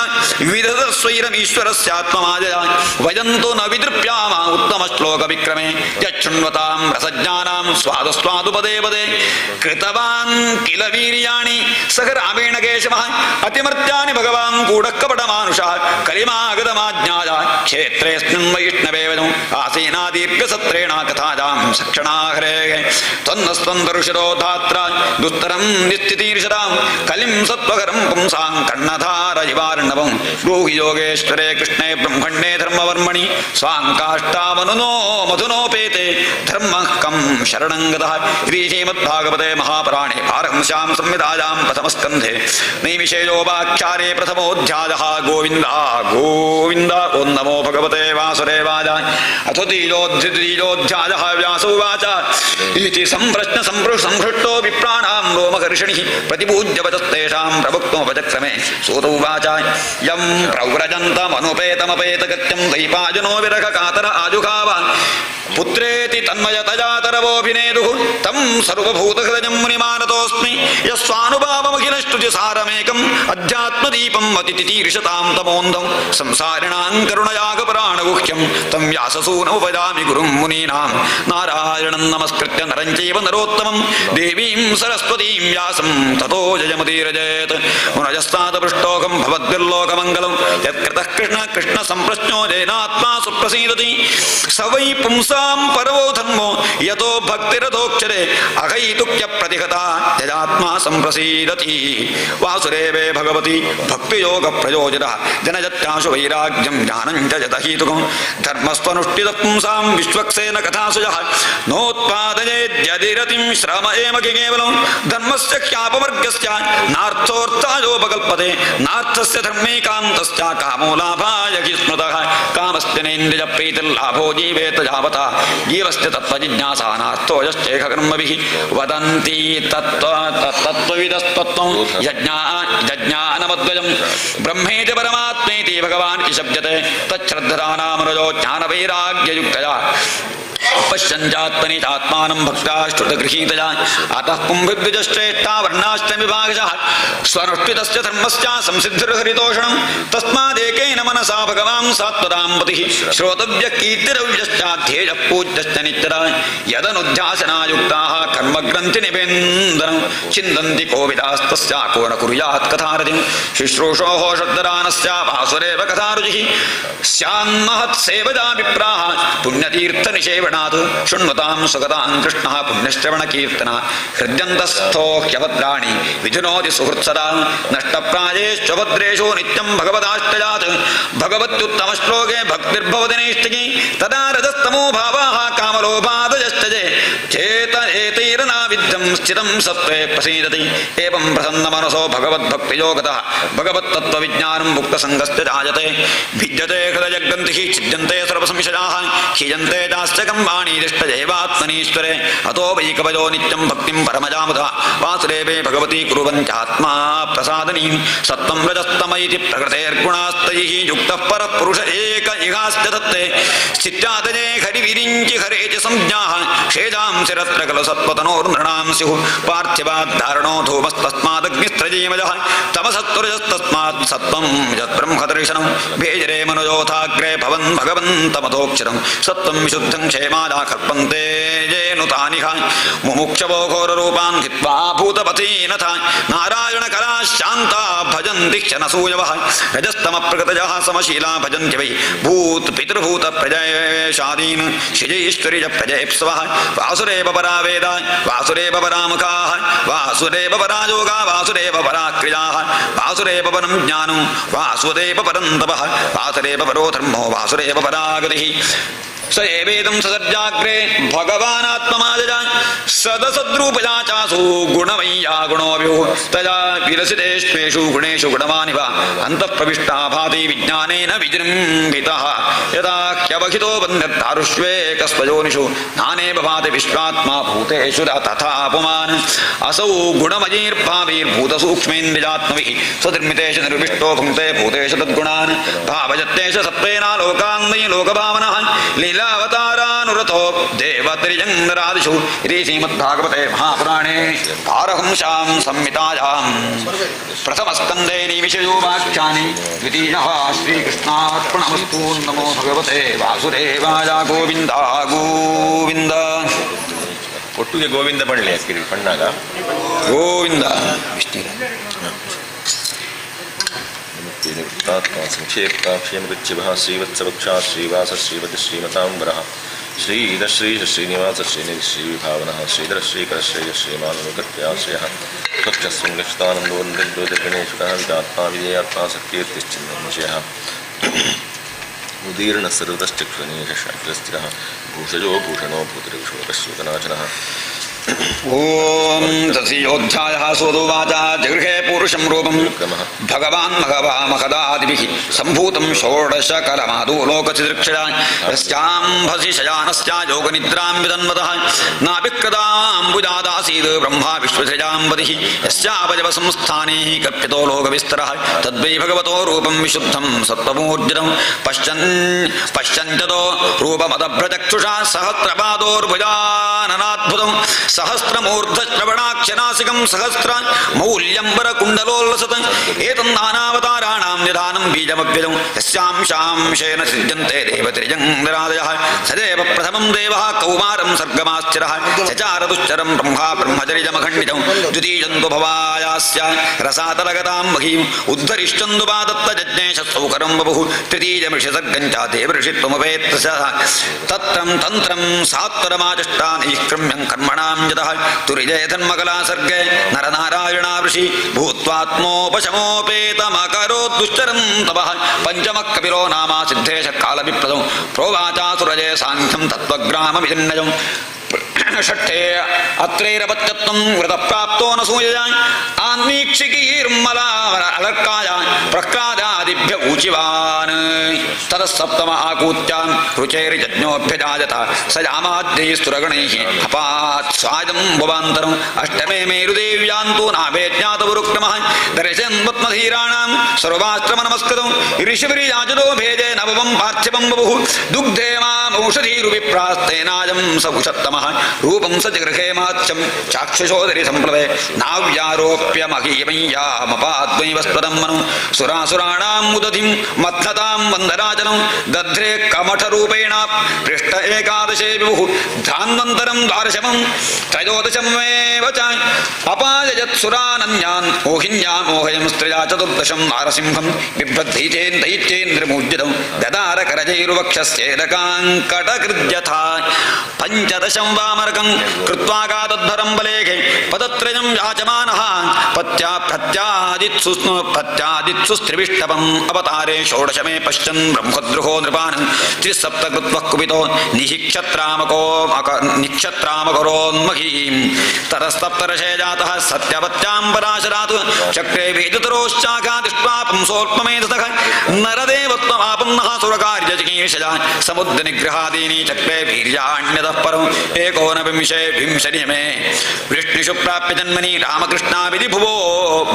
विविधस्वैरमीश्वरस्यात्ममायया वयन्तो न विदृप्याम उत्तमश्लोकविक्रमे यच्छृण्वतां रसज्ञानां स्वादस्वादुपदे पदे कृतवान् किल वीर्याणि सह रामेण केशवः अतिमर्त्यानि भगवान् कूढकपटमानुषः कलिमागतमाज्ञाय क्षेत्रेऽस्मिन् वैष्णवेवजम् आसीना दीर्घसत्रेण कथायां सक्षणाहरेः त्वन्नस्त्वन्दरुषिरो धात्रा दुस्तरं निस्थितीर्षदां कलिं सत्त्वकरं पुंसां कर्णधार इवार्णवं ब्रूहि योगेश्वरे कृष्णे ब्रह्मण्ये धर्मवर्मणि स्वाङ्काष्टामनुनो मधुनोपेते धर्मः कं शरणं गतः इति श्रीमद्भागवते महापुराणे पारहंस्यां संहितायां प्रथमस्कन्धे नैमिषेयोपाख्याने प्रथमोऽध्यायः गोविन्द गोविन्द ॐ नमो भगवते वासुदेवाय अथ द्वितीयोऽध्यायः व्यास उवाच इति सम्प्रश्न संहृष्टो विप्राणां रोमहर्षिणिः प्रतिपूज्य वचस्तेषां प्रभुक्तोपचक्रमे सूत उवाच यं प्रव्रजन्तमनुपेतमपेतकृत्यं दैपायनो विरह कातर आजुघाव पुत्रेति तन्मयतजातरवोऽभिनेदुः तं सर्वभूतहृदयं मुनिमानतोऽस्मि यस्वानुभावमखिलस्तुतिसारमेकम् अध्यात्मदीपं अतितितीर्षतां तमोन्धं संसारिणां करुणयागपराणगुह्यं तं व्याससूनमुपयामि गुरुं मुनीनां नारायणं नमस्कृत्य नरं चैव नरोत्तमं देवीं सरस्वतीं व्यासं ततो जयमुदीरजेत् मुनजस्तादपृष्टोकं भवद्भिर्लोकमङ्गलं यत्कृतः कृष्ण कृष्ण सम्प्रश्नो येनात्मा सुप्रसीदति स वै पुंसां परवो धर्मो यतो भक्तिरथोक्षरे अहैतुक्य प्रतिहता यदात्मा सम्प्रसीदति वासुदेवे भगवती भक्तियोग प्रयोजितः जनजत्याशु वैराग्यं ज्ञानं च यतहीतुकं धर्मस्वनुष्ठितः पुंसां विश्वक्सेन कथासुजः नोत्पादयेद्यदिरतिं श्रम एव केवलं धर्मस्य ख्यापवर्गस्य नार्थोऽर्थायोपकल्पते नार्थस्य धर्मेकान्तस्य कामो लाभाय हि स्मृतः कामस्तेनेन्द्रियप्रीतिर्लाभो जीवेत यावता जीवस्य तत्त्वजिज्ञासा नार्थो यश्चेह कर्मभिः वदन्ति तत्त्वविदस्तत्त्वं यज्ञानमद्वयं ब्रह्मेति परमात्मेति भगवान् इति शब्दते तच्छ्रद्धदानामनुजो ज्ञानवैराग्ययुक्तया पश्यञ्जात्मनि चात्मानं भक्ताश्रुतगृहीतया अतः पुंभिर्द्विजश्रेष्ठा वर्णाश्च विभागशः स्वनुष्ठितस्य धर्मस्य संसिद्धिर्हरितोषणं तस्मादेकेन मनसा भगवान् सात्वतां पतिः श्रोतव्य कीर्तिरव्यश्चाध्येय पूज्यश्च नित्यदा यदनुध्यासनायुक्ताः कर्मग्रन्थिनिबेन्दनं चिन्तन्ति कोविदास्तस्या को न कुर्यात् कथारतिं शुश्रूषोः श्रद्धदानस्य वासुदेव कथारुचिः स्यान्महत्सेवदा विप्राः पुण्यतीर्थनिषेवणात् शृण्वतां सुगतां कृष्णः पुण्यश्रवणकीर्तना हृद्यन्तस्थो ह्यभद्राणि विधुनोति सुहृत्सदा नष्टप्रायेश्च भद्रेषु नित्यं भगवदाष्टजात् भगवत्युत्तमश्लोके भक्तिर्भवति नैष्टिकी तदा रजस्तमो भावाः कामलोभादयश्चजे चेत एतैरनाविद्धं स्थितं सत्त्वे प्रसीदति एवं प्रसन्नमनसो भगवद्भक्तियोगतः भगवत्तत्त्वविज्ञानं मुक्तसङ्गस्य जायते भिद्यते हृदयग्रन्थिः छिद्यन्ते सर्वसंशयाः क्षीयन्ते चास्त्यकं वाणी दिष्टजैवात्मनीश्वरे अतो वै कवयो नित्यं भक्तिं परमजामुदा वासुदेवे भगवती कुर्वन्त्यात्मा प्रसादनीं सत्त्वं रजस्तम इति प्रकृतेर्गुणास्तैः युक्तः परः पुरुष एक इहास्य दत्ते स्थित्यातये हरिविरिञ्चि हरे च संज्ञाः शेजांसिरत्र खलु सत्त्वतनोर्नृणां स्युः पार्थिवाद्धारणो धूमस्तस्मादग्निस्त्रजीमजः तमसत्वरजस्तस्मात् सत्त्वं यद्ब्रह्मदर्शनं भेजरे मनोयोथाग्रे भवन् भगवन्तमथोक्षरं सत्त्वं विशुद्धं क्षेमादा कल्पन्ते येनुतानिह मुमुक्षवो घोररूपान् हित्वा भूतपथीनथ नारायणकला शान्ता भजन्ति क्षणसूयवः रजस्तमप्रकृतयः समशीला भजन्ति वै भूतपितृभूतप्रजयशादीन् शिजैश्वर्य प्रजयप्सवः वासुदेव परा वेदा वासुदेव परामुखाः वासुदेव परा योगा वासुदेव परा क्रियाः वासुदेव परं ज्ञानं वासुदेव परं तपः वासुदेव परो धर्मो वासुदेव परा गतिः स एवेदं ससर्जाग्रे भगवानात्ममाजजा सदसद्रूपजा चासु गुणमय्या गुणोऽव्युः तजा विरसितेष्वेषु गुणेषु गुणवानिव अन्तःप्रविष्टा भाति विज्ञानेन विजृम्भितः यदा ह्यवहितो बन्धर्तारुष्वेकस्वयोनिषु नानेव भाति विश्वात्मा भूतेषु तथा पुमान् असौ गुणमयीर्भावीर्भूतसूक्ष्मेन्द्रियात्मभिः स्वनिर्मितेषु निर्विष्टो भुङ्क्ते भूतेषु तद्गुणान् भावयत्तेष सत्त्वेन लोकान्मयि लोकभावनः लीलावतारानुरतो देवत्रिजङ्गरादिषु इति श्रीमद्भागवते महापुराणे पारहंस्यां संहितायां प्रथमस्कन्धे निविषयोपाख्याने द्वितीयः श्रीकृष्णार्पणमस्तु नमो भगवते वासुदेवाय ಗೋವಿಂದ ಗೋವಿಂದ ಒಟ್ಟಿಗೆ ಗೋವಿಂದ ಬಳ್ಳಿ ಹಾಕಿರಿ ಕಣ್ಣಾಗ ಗೋವಿಂದ निवृत्तात्मा संक्षेप्ताक्षेमगच्छिभः श्रीवत्सवक्षा श्रीवास श्रीवति श्रीमताम्बरः श्रीधर श्रीश श्रीनिवास श्रीनिधि श्रीविभावनः श्रीधर श्रीकर श्रेय श्रीमानवकत्याश्रयः स्वच्छस्वङ्गक्षतानन्दोन्दोदर्गणेशुकः विदात्मा विजयात्मा सत्कीर्तिश्चिन्नविषयः उदीर्ण सर्वतश्चक्षुनीशशास्त्रस्थिरः भूषजो भूषणो भूतिर्विशोकश्लोकनाशनः ओम तस्योऽध्यायः सोदुवाच जगृहे पूरुषं रूपं भगवान् महदादिभिः सम्भूतं षोडशकलमादूलोकचिदृक्षया यस्याम्भसि शयानस्य योगनिद्रां विदन्वतः नाभिकृताम्बुजादासीद् ब्रह्मा विश्वसृजाम्बदिः यस्यावयवसंस्थाने कल्पितो लोकविस्तरः तद्वै भगवतो रूपं विशुद्धं सत्त्वमूर्जितं पश्यन्त्यतो रूपमदभ्रचक्षुषा सहस्रपादोर्भुजाननाद्भुतं सहस्रमूर्धश्रवणाक्षनासिकं सहस्र मौल्यम्बरकुण्डलोल्लसत् एतन्नानावताराणां निधानं बीजमव्यजं यस्यांशांशेन सृज्यन्ते देवत्रिजङ्गरादयः सदेव प्रथमं देवः कौमारं सर्गमाश्चिरः चचारदुश्चरं ब्रह्मा ब्रह्मचर्यमखण्डितं द्वितीयं तु भवायास्य रसातलगतां महीम् उद्धरिष्यन्दुपादत्तजज्ञेशसौकरं बभुः तृतीयमृषिसर्गं च देवऋषित्वमवेत्तसः तत्रं तन्त्रं सात्वरमाचष्टा नैष्क्रम्यं कर्मणां यतः तुरिजय धर्मकला सर्गे नरनारायणावृषि भूत्वात्मोपशमोपेतमकरोद्दुश्चरं तपः पंचमः कपिलो नामा सिद्धेश कालविप्रदं प्रोवाचासुरजय साङ्ख्यं तत्त्वग्रामविनिर्णयं षष्ठे अत्रैरपत्यत्वं व्रतप्राप्तो न सूयया आन्वीक्षिकीर्मलालर्काय प्रह्लादादिभ्य ऊचिवान् ततः सप्तम आकूत्यां रुचैर्यज्ञोऽभ्यजायत स यामाद्यैस्तुरगणैः अपात् स्वायं भवान्तरम् अष्टमे मेरुदेव्यान्तु नाभेज्ञातवरुक्रमः दर्शयन् पद्मधीराणां सर्वास्त्रमनमस्कृतं ऋषिभिर्याजतो भेदे नवमं पार्थिवं बभुः दुग्धे मामौषधीरुविप्रास्तेनायं स उषत्तमः ನಮಃ ರೂಪಂ ಸ ಜಗೃಹೇ ಮಾಚ್ಯಂ ಚಾಕ್ಷುಷೋದರಿ ಸಂಪ್ಲವೆ ನಾವ್ಯಾರೋಪ್ಯ ಮಹೀಮಯ್ಯಾಮಪಾದ್ವೈವಸ್ಪದಂ ಮನು ಸುರಾಸುರಾಣಾಂ ಮುದಧಿಂ ಮಥ್ನತಾಂ ವಂದರಾಜನಂ ದಧ್ರೆ ಕಮಠರೂಪೇಣ ಪೃಷ್ಠ ಏಕಾದಶೇ ವಿಭುಃ ಧಾನ್ವಂತರಂ ದ್ವಾದಶಮಂ ತ್ರಯೋದಶಮೇವ ಚ ಅಪಾಯಯತ್ ಸುರಾನನ್ಯಾನ್ ಮೋಹಿನ್ಯಾನ್ ಮೋಹಯಂ ಸ್ತ್ರಿಯಾ ಚತುರ್ದಶಂ ನಾರಸಿಂಹಂ ಬಿಭ್ರದ್ಧೈತೇನ್ ದೈತ್ಯೇಂದ್ರಮೂರ್ಜಿತಂ ದದಾರ ಕರಜೈರ್ವಕ್ಷಸ್ಯೇದಕಾಂಕಟಕೃದ್ಯಥಾ ಪಂಚದಶಂ ವಾಮರಕಂ ಕೃತ್ವಾಗಾತದ್ಧರಂ ಬಲೇಘೆ ಪದತ್ರಯಂ ಯಾಚಮಾನಃ ಪತ್ಯಾದಿತ್ಸು ಸ್ತ್ರಿವಿಷ್ಟಪಂ ಅವತಾರೇ ಷೋಡಶಮೇ ಪಶ್ಯನ್ ಬ್ರಹ್ಮದ್ರುಹೋ ನೃಪಾನ್ ತ್ರಿಸಪ್ತ ಕೃತ್ವಃ ಕುಪಿತೋ ನಿಕ್ಷತ್ರಾಮಕರೋನ್ಮಹೀಂ ತರಸ್ತಪ್ತರಶೇ ಜಾತಃ ಸತ್ಯವತ್ಯಾಂ ಪರಾಶರಾತ್ ಚಕ್ರೇ ವೇದತರೋಶ್ಚಾಖಾ ದೃಷ್ಟ್ವಾ ಪುಂಸೋಲ್ಪಮೇಧತಃ ನರದೇವತ್ವಮಾಪನ್ನಃ ಸುರಕಾರ್ಯಚಿಕೀರ್ಷಜ ಸಮುದ್ರ ನಿಗ್ರಹಾದೀನಿ ಚಕ್ರೇ ವೀರ್ಯಾಣ್ಯತಃ ಪರಂ ಏಕೋನವಿಂಶೇ ವೃಷ್ಣಿಷು ಪ್ರಾಪ್ಯ ಜನ್ಮನಿ ರಾಮಕೃಷ್ಣಾವಿಧಿ ಭುವೋ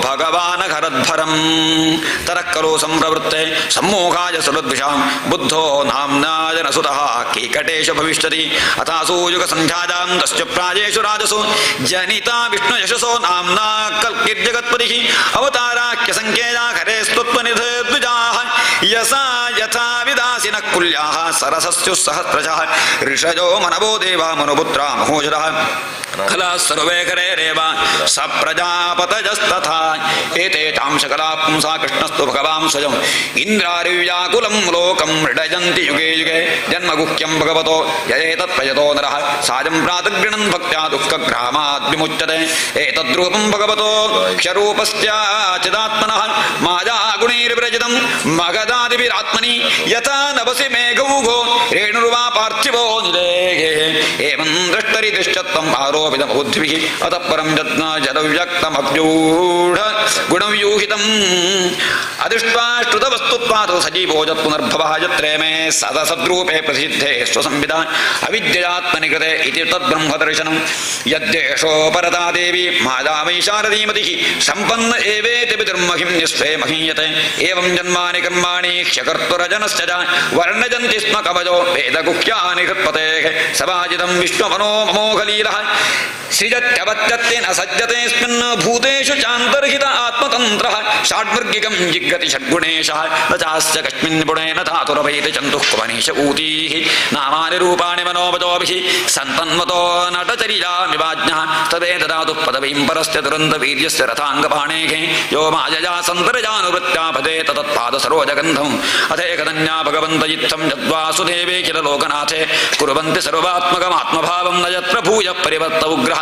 ಭಗವಾನಘರದ್ಭರಂ ತರಃ ಖಲು ಸಂಪ್ರವೃತ್ತೆ ಸಮ್ಮೋಹಾಯ ಸುರದ್ವಿಷಾಂ ಬುದ್ಧೋ ನಾಮ್ನಾಜನಸುತಃ ಕೀಕಟೇಶು ಭವಿಷ್ಯತಿ ಅಥಾಸೂಯುಗ ಸಂಧ್ಯಾಜಾಂ ತಸ್ಯ ಪ್ರಾಜೇಷು ರಾಜಸು ಜನಿತಾ ವಿಷ್ಣು ಯಶಸೋ ನಾಮ್ನಾ ಕಲ್ಕಿರ್ಜಗತ್ಪತಿಃ ಅವತಾರಾಖ್ಯ ಸಂಖ್ಯೇಯ ಹರೇ ಸ್ತುತ್ವನಿಧದ್ವಿಜಾಃ ಯಸಾ ಯಥಾ ವಿದಾಸಿನಃ ಕುಲ್ಯಾಃ ಸರಸಸ್ಯು ಸಹಸ್ರಶಃ ಋಷಜೋ ಮನವೋ ದೇವಾ ಮನುಪುತ್ರಾ ಮಹೋಜರಃ ಖಲಾ ಸರ್ವೇ ಕರೇರೇವ ಸ ಪ್ರಜಾಪತಯಸ್ತಥಾ ಏತೇಷಾಂ ಶಕಲಾ ಪುಂಸಾ ಕೃಷ್ಣಸ್ತು ಭಗವಾನ್ ಸ್ವಯಂ ಇಂದ್ರಾರಿವ್ಯಾಕುಲಂ ಲೋಕಂ ಮೃಡಯಂತಿ ಯುಗೇ ಯುಗೇ ಜನ್ಮಗುಹ್ಯಂ ಭಗವತೋ ಯಯೇತತ್ಪ್ರಯತೋ ನರಃ ಸಾಜಂ ಪ್ರಾತಗೃಣನ್ ಭಕ್ತ್ಯಾ ದುಃಖಗ್ರಾಮಾದ್ ವಿಮುಚ್ಯತೆ ಏತದ್ರೂಪಂ ಭಗವತೋ ಕ್ಷರೂಪಸ್ಯಾಚಿದಾತ್ಮನಃ ಮಾಯಾಗುಣೈರ್ವಿರಜಿತಂ ಮಗದಾದಿಭಿರಾತ್ಮನಿ ಯಥಾ ನಭಸಿ ಮೇಘೌಘೋ ರೇಣುರ್ವಾ ಪಾರ್ಥಿವೋ ನಿಲೇಹೇ ಏವಂ ದೃಷ್ಟರಿ ದೃಶ್ಯತ್ವಂ ಆರೋಪಿತಮಬುದ್ಧಿಭಿಃ ಅತಃ ಪರಂ ಜಡವ್ಯಕ್ತಮವ್ಯೂಢ ಗುಣವ್ಯೂಹಿತಂ ಅದೃಷ್ಟ್ವಾ ಶ್ರುತವಸ್ತುತ್ವಾತ್ ಸಜೀವೋಜತ್ ಪುನರ್ಭವಃ ಯತ್ರೇ ಮೇ ಸದಸದ್ರೂಪೇ ಪ್ರಸಿದ್ಧೇ ಸ್ವಸಂವಿದಾ ಅವಿದ್ಯಯಾತ್ಮನಿ ಕೃತೆ ಇತಿ ತದ್ಬ್ರಹ್ಮದರ್ಶನಂ ಯದ್ದೇಷೋ ಪರತಾ ದೇವಿ ಮಾಯಾ ವೈ ಶಾರದೀಮತಿಃ ಸಂಪನ್ನ ಏವೇತಿ ಪಿತುರ್ಮಹಿಂ ನಿಸ್ವೇ ಮಹೀಯತೆ ಏವಂ ಜನ್ಮಾನಿ ಕರ್ಮಾಣಿ ಹ್ಯಕರ್ತುರಜನಶ್ಚ ವರ್ಣಜಂತಿ ಸ್ಮ ಕವಜೋ ವೇದಗುಹ್ಯಾನಿ ಹೃತ್ಪತೇಃ ಸವಾಜಿತಂ ವಿಶ್ವಮನೋ ಮಮೋಘಲೀಲಃ ಸೃಜತ್ಯವತ್ಯತ್ಯೇನ ಸಜ್ಜತೇಸ್ಮಿನ್ ಭೂತೇಷು ಚಾಂತರ್ಹಿತ ಆತ್ಮತಂತ್ರಃ ಷಾಡ್ವರ್ಗಿಕಂ ಜಿಗ್ಗತಿ ಷಡ್ಗುಣೇಶಃ ನ ಚಾಸ್ಯ ಕಸ್ಮಿನ್ ಗುಣೇನ ಧಾತುರವೈತಿ ಚಂದುಃ ಕುವನೀಶ ಊತೀಃ ನಾಮಾನಿ ರೂಪಾಣಿ ಮನೋಪಜೋಭಿಃ ಸಂತನ್ಮತೋ ನಟಚರ್ಯಾಮಿವಾಜ್ಞಃ ತದೇ ದದಾತು ಪದವೀಂ ಪರಸ್ಯ ದುರಂತ ವೀರ್ಯಸ್ಯ ರಥಾಂಗಪಾಣೇಃ ಯೋ ಮಾಯಯಾ ಸಂತರ್ಜಾನುವೃತ್ತ್ಯಾ ಭಜೇತ ತತ್ಪಾದ ಸರೋಜಗಂಧಂ ಅಥೇಕದನ್ಯಾ ಭಗವಂತ ಇತ್ತಂ ಯದ್ವಾಸುದೇವೇ ಕಿಲ ಲೋಕನಾಥೇ ಕುರ್ವಂತಿ ಸರ್ವಾತ್ಮಕಮಾತ್ಮಭಾವಂ ನ ಯತ್ರ ಭೂಯ ಪರಿವರ್ತ ಉಗ್ರಃ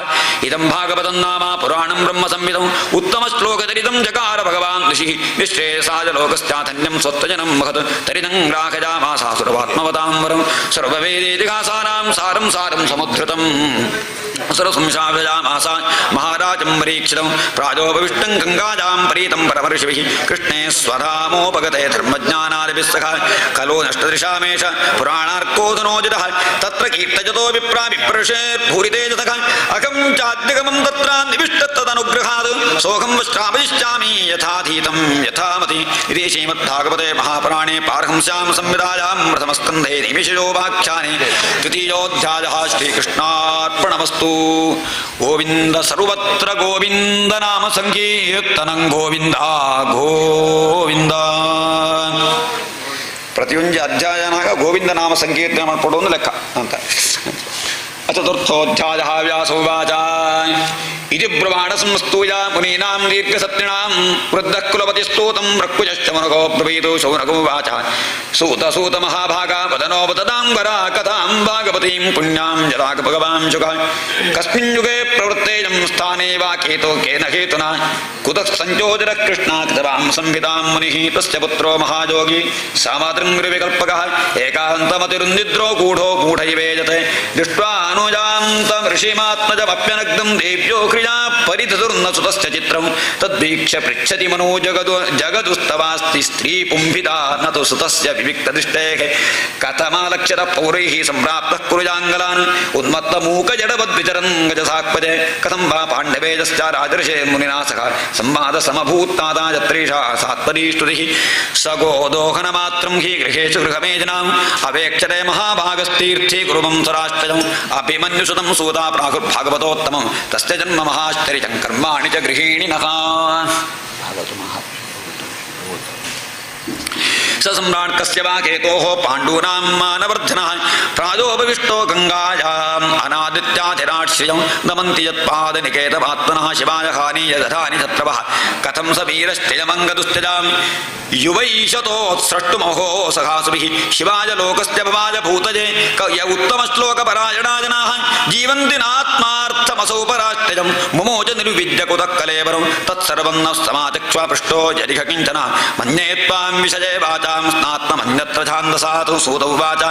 ಇದಂ ಭಾಗವತಂ ನಾಮ ಪುರಾಣಂ ಬ್ರಹ್ಮ ಸಂಹಿತಂ ಉತ್ತಮ ಶ್ಲೋಕಚರಿತಂ ಜಕಾರ ಭಗವಾನ್ ಋಷಿಃ ನಿಶ್ರೇಯಸಾಯ ಲೋಕಸ್ಯಾಧನ್ಯಂ ಸ್ವತ್ತಜನಂ ಮಹತ್ ತರಿದಂ ಗ್ರಾಹಜಾಮಾಸಾಸುರವಾತ್ಮವತಾಂ ವರಂ ಸರ್ವವೇದೇತಿಹಾಸಾನಾಂ ಸಾರಂ ಸಾರಂ ಸಮುದ್ಧೃತಂ ಸುರಸಂಶಾವ್ಯಜಾಮಾಸ ಮಹಾರಾಜಂ ಪರೀಕ್ಷಿತಂ ಪ್ರಾಜೋಪವಿಷ್ಟಂ ಗಂಗಾಜಾಂ ಪರೀತಂ ಪರಮರ್ಷಿಭಿಃ ಕೃಷ್ಣೇ ಸ್ವಧಾಮೋಪಗತೆ ಧರ್ಮಜ್ಞಾನಾದಿಭಿಸ್ಸಖ ಖಲೋ ನಷ್ಟದೃಶಾಮೇಷ ಪುರಾಣಾರ್ಕೋಧನೋಜಿತಃ ತತ್ರ ಕೀರ್ತಜತೋ ವಿಪ್ರಾ ವಿಪ್ರಷೇರ್ಭೂರಿತೇಜತಃ ಅಹಂ ಚಾದ್ಯಗಮಂ ತತ್ರ ನಿವಿಷ್ಟತ್ತದನುಗ್ರಹಾತ್ ಸೋಹಂ ಶ್ರಾವಯಿಷ್ಯಾಮಿ ಯಥಾಧೀತಂ ಯಥಾಮತಿ ಇತಿ ಶ್ರೀಮದ್ಭಾಗವತೆ ಮಹಾಪುರಾಣೇ ಪಾರಹಂಸ್ಯಾಂ ಸಂಹಿತಾಯಾಂ ಪ್ರಥಮಸ್ಕಂಧೇ ನಿಮಿಷಯೋಪಾಖ್ಯಾನೆ ತೃತೀಯೋಧ್ಯಾಯಃ ಶ್ರೀಕೃಷ್ಣಾರ್ಪಣಮಸ್ತು. ಗೋವಿಂದ ಸರ್ವತ್ರ ಗೋವಿಂದ ನಾಮ ಸಂಕೀರ್ತನಂ ಗೋವಿಂದ ಗೋವಿಂದ. ಪ್ರತಿಯೊಂದು ಅಧ್ಯಾಯನಾಗ ಗೋವಿಂದ ನಾಮ ಸಂಕೀರ್ತನೆ ಮಾಡಿಕೊಡು ಒಂದು ಲೆಕ್ಕ ಅಂತ. ಚತುರ್ಥೋಧ್ಯಾಯ ವ್ಯಾಸೋವಾಚ ಇತಿ ಬ್ರಹ್ಮಾಣ ಸಂಸ್ತೂಯ ಮುನೀನಾಂ ದೀರ್ಘಸತ್ರಿಣಾಂ ವೃದ್ಧ ಕುಲಪತಿ ಸ್ತೂತಂ ರಕ್ಕುಜಶ್ಚ ಮನಗೋ ಬ್ರವೀತು ಶೌನಕೋ ವಾಚ ಸೂತ ಸೂತ ಮಹಾಭಾಗ ವದನೋಪತದಾಂಬರ ಕಥಾಂ ಭಾಗವತೀಂ ಪುಣ್ಯಾಂ ಜರಾಗ ಭಗವಾನ್ ಶುಕ ಕಸ್ಮಿನ್ ಯುಗೇ ಪ್ರವೃತ್ತೇಯಂ ಸ್ಥಾನೇ ವಾ ಕೇತೋ ಕೇನ ಹೇತುನಾ ಕುತಃ ಸಂಚೋದರ ಕೃಷ್ಣ ಕೃತವಾಂ ಸಂಹಿತಾಂ ಮುನಿಃ ತಸ್ಯ ಪುತ್ರೋ ಮಹಾಯೋಗಿ ಸಾಮಾತೃಂ ವಿಕಲ್ಪಕಃ ಏಕಾಂತಮತಿರುನ್ನಿದ್ರೋ ಗೂಢೋ ಗೂಢೈವೇಜತೆ ದೃಷ್ಟ್ವಾ ಅನುಜಾಂತಂ ಋಷಿಮಾತ್ಮಜಮಪ್ಯನಗ್ಧಂ ದೇವ್ಯೋ बहुक्रिया परिधुर्न सुतस्य चित्रं तद्वीक्ष्य पृच्छति मनो जगदुस्तवास्ति स्त्री पुंभिदा न तु सुतस्य विविक्तदृष्टेः कथमालक्ष्यत पौरैः सम्प्राप्तः कुरुजाङ्गलान् उन्मत्तमूकजडवद्विचरन् गजसाक्पजे कथं वा पाण्डवेजश्च राजर्षे मुनिना सह संवादसमभूत्तादा यत्रीषा सात्पदी स्तुतिः स गोदोहनमात्रं हि गृहेषु गृहमेजनाम् अवेक्षते महाभागस्तीर्थी कुरुमं स्वराष्ट्रजम् अभिमन्युसुतं सूता प्राहुर्भागवतोत्तमं तस्य जन्म महाश्चर्यं कर्माणि च गृहीणिनः स सम्राट् कस्य वा केतोः पाण्डूनां मानवर्धनः प्राजोपविष्टो गङ्गायाम् अनादित्याधिराट्श्रियं दमन्ति यत्पादनिकेतमात्मनः शिवाय हानीय दधानि शत्रवः कथं स वीरश्चयमङ्गदुस्त्यजामि युवैशतोत्स्रष्टुमहो सखासुभिः शिवाय लोकस्य भवाय भूतजे य उत्तमश्लोकपरायणा जनाः जीवन्ति नात्मार्थमसौ पराष्ट्यजं मुमोच निर्विद्य कुतः कलेवरं तत्सर्वं न समाचक्ष्वा पृष्टो जरिह किञ्चन मन्ये त्वां विषये वाचां स्नात्मन्यत्र छान्दसातु सूत उवाच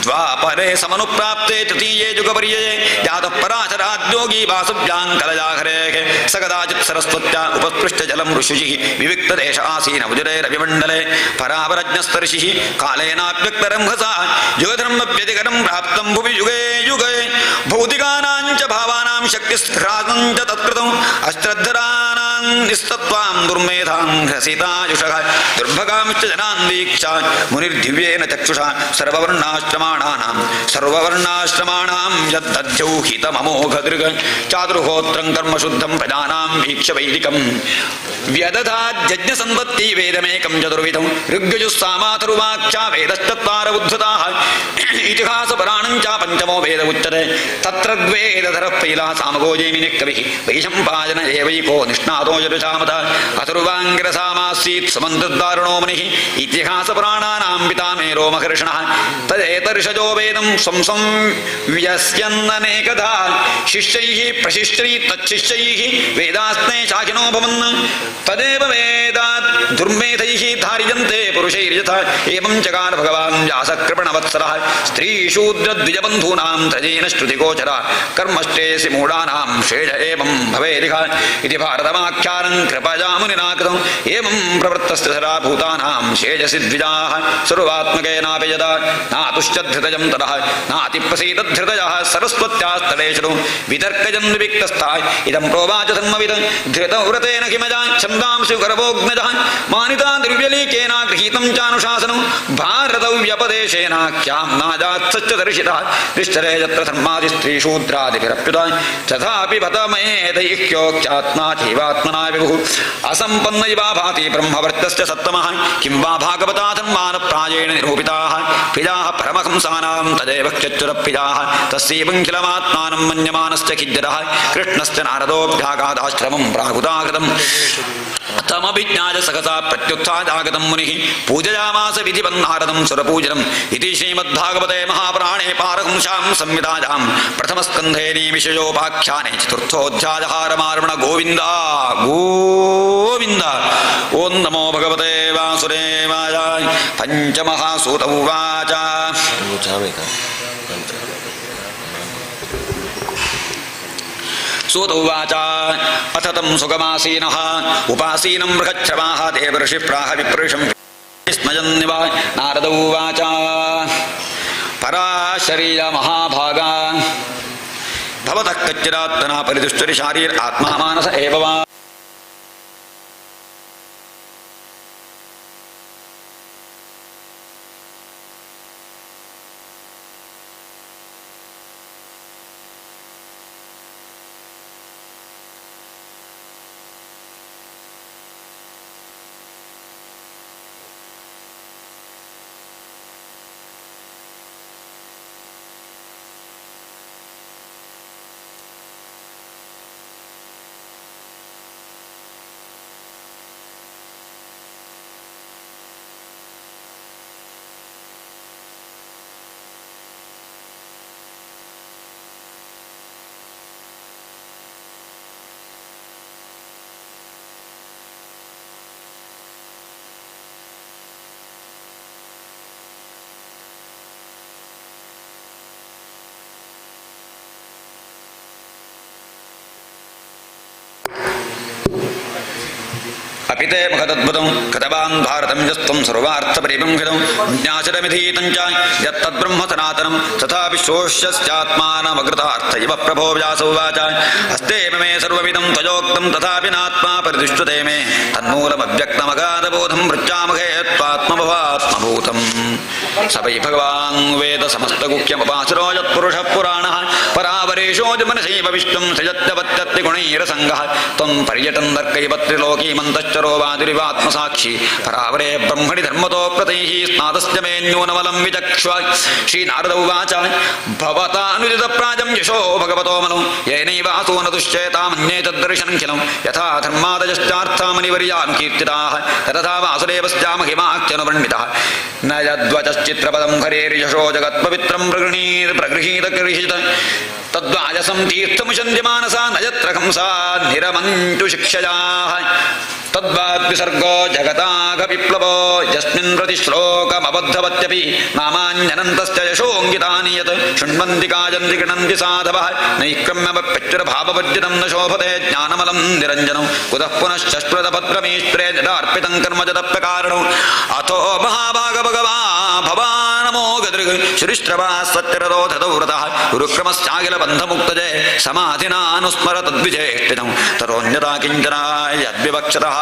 द्वापरे समनुप्राप्ते तृतीये जुगपर्यये जातः पराशराद्योगी वासुभ्यां कलजाहरेः स कदाचित् सरस्वत्या उपस्पृष्ट जलं ऋषुषिः विविक्तदेश आसीन उजुरे रविमण्डले परावरज्ञस्तर्षिः कालेनाप्यक्तरंहसा युगधर्मव्यतिकरं प्राप्तं भुवि युगे युगे भौतिकानां च भावानां शक्तिस्घ्रातं च तत्कृतम् अश्रद्धराणां निस्तत्वां दुर्मेधां ह्रसितायुषः दुर्भगांश्च जनान् वीक्षा मुनिर्दिव्येन चक्षुषा सर्ववर्णाश्रमाणां यद्दध्यौ हितममोघदृग चातुर्होत्रं कर्मशुद्धं प्रजानां वीक्ष्य वैदिकं व्यदधाज्ञसम्पत्ति वेदमेकं चतुर्विधं ऋग्यजुस्सामाथर्वाख्या वेदश्चत्वार उद्धताः इतिहासपुराणं च पञ्चमो वेद उच्यते तत्रद्वेदधरः पैलः सामगो जैमिनिः कविः वैशम्पायन एवैको निष्णातो यजुषामत अथर्वाङ्गिरसामासीत् सुमन्त्रदारुणो मुनिः इतिहासपुराणानां पितामहो महर्षिणः तदेतर्षजो वेदं संव्यस्यन्ननेकधा शिष्यैः प्रशिष्यैः तच्छिष्यैः वेदास्ते शाखिनो भवन् तदेव वेदात् दुर्मेधैः धार्यन्ते पुरुषैर्यथा एवं चकार भगवान् व्यासकृपणवत्सरः स्त्रीशूद्रद्विजबन्धूनां तजेन श्रुतिगोचरा कर्मश्चेसि मूढानां श्रेय एवं भवेदिह इति भारतमाख्यानं कृपया मुनिना कृतम् एवं प्रवृत्तस्य सदा भूतानां शेजसि द्विजाः सर्वात्मकेनापि यदा नातुश्चद्धृतजं ततः नातिप्रसीदद्धृतयः सरस्वत्यास्तलेषु वितर्कजन् विविक्तस्था इदं प्रोवाच धर्मविद धृतव्रतेन किमजा छन्दांसु गर्भोऽग्नजः मानिता द्रव्यलीकेन गृहीतं चानुशासनं भारतव्यपदेशेन ख्यां नाजात्सच्च दर्शितः तिष्ठरे यत्र धर्मादिस्त्रीशूद्रादिभिरप्युता तथापि भतमेदैह्योक्त्यात्मा जीवात्मना विभुः असम्पन्न इवा भाति ब्रह्मवर्चस्य सत्तमः किं वा भागवता धर्मानप्रायेण निरूपिताः पिजाः परमहंसानां तदेव ह्यच्युरप्पिजाः तस्यैवङ्खिलमात्मानं मन्यमानश्च खिज्जरः कृष्णश्च नारदोऽभ्यागादाश्रमं प्राहुदागतम् तमभिज्ञाय सहसा प्रत्युत्थादागतं मुनिः पूजयामास विधिवन्नारदं सुरपूजनम् इति श्रीमद्भागवते महापुराणे पारहंस्यां संहितायां प्रथमस्कन्धे निमिषयोपाख्याने चतुर्थोऽध्यायः रमारमण गोविन्द गोविन्द ओं नमो भगवते वासुदेवाय पञ्चमहासूत उवाच सूत उवाच अथ तं सुगमासीनः उपासीनं बृहच्छ्रवाः देवर्षि प्राह विप्रविशं स्मयन्निव नारद उवाच पराशरीर महाभागा भवतः कच्चिदात्मना परिदुष्टरि शारीर आत्मा मानस एव वा कपिते मुखदद्भुतं कथवान् भारतं यस्त्वं सर्वार्थपरिबंहितं ज्ञासितमिधीतं च यत्तद्ब्रह्म सनातनं तथा विश्वस्यात्मानमकृतार्थ इव प्रभो व्यास उवाच हस्ते मे सर्वमिदं त्वयोक्तं तथापि नात्मा परिदृष्टते मे तन्मूलमव्यक्तमगाधबोधं पृच्छामहे त्वात्मभवात्मभूतम् स वै भगवान् वेद समस्तगुह्यमपासुरो यत्पुरुषः पुराणः परावरेशोऽजमनसैव विष्णुं सृजत्यवत्यत्तिगुणैरसङ्गः त्वं पर्यटन् दर्कैव त्रिलोकीमन्तश्चरो वादिरिवात्मसाक्षी परावरे ब्रह्मणि धर्मतो प्रतैः स्नातस्य मे न्यूनमलं विचक्ष्व श्रीनारद उवाच भवतानुदितप्राजं यशो भगवतो मनो येनैवासो न दुश्चेतामन्ये तद्दर्शनखिलं यथा धर्मादयश्चार्थामनिवर्यानुकीर्तिताः तथा वासुदेवस्यामहिमाख्यनुवर्णितः न यद्वचश्चित्रपदं हरेर्यशो जगत्पवित्रं प्रगृहीत तद्वाजसं तीर्थमुशन्ति मानसा न यत्र कंसा निरमन्तु शिक्षयाः तद्वाद्विसर्गो जगताघविप्लवो यस्मिन् प्रतिश्लोकमबद्धवत्यपि नामान्यनन्तस्य यशोऽङ्गितानि यत् शृण्वन्ति गायन्ति गृह्णन्ति साधवः नैक्रम्यमप्यच्युरभाववर्जितं न शोभते ज्ञानमलं निरञ्जनं कुतः पुनश्चश्रुतभद्रमीश्वरे जडार्पितं कर्म जदप्यकारणौ अथो महाभागभगवा भवानमो गदृग् श्रीश्रवा सत्यरतो धतव्रतः गुरुक्रमस्याखिलबन्धमुक्तजे समाधिनानुस्मर तद्विजेष्टितं ततोऽन्यथा किञ्चन यद्विवक्षतः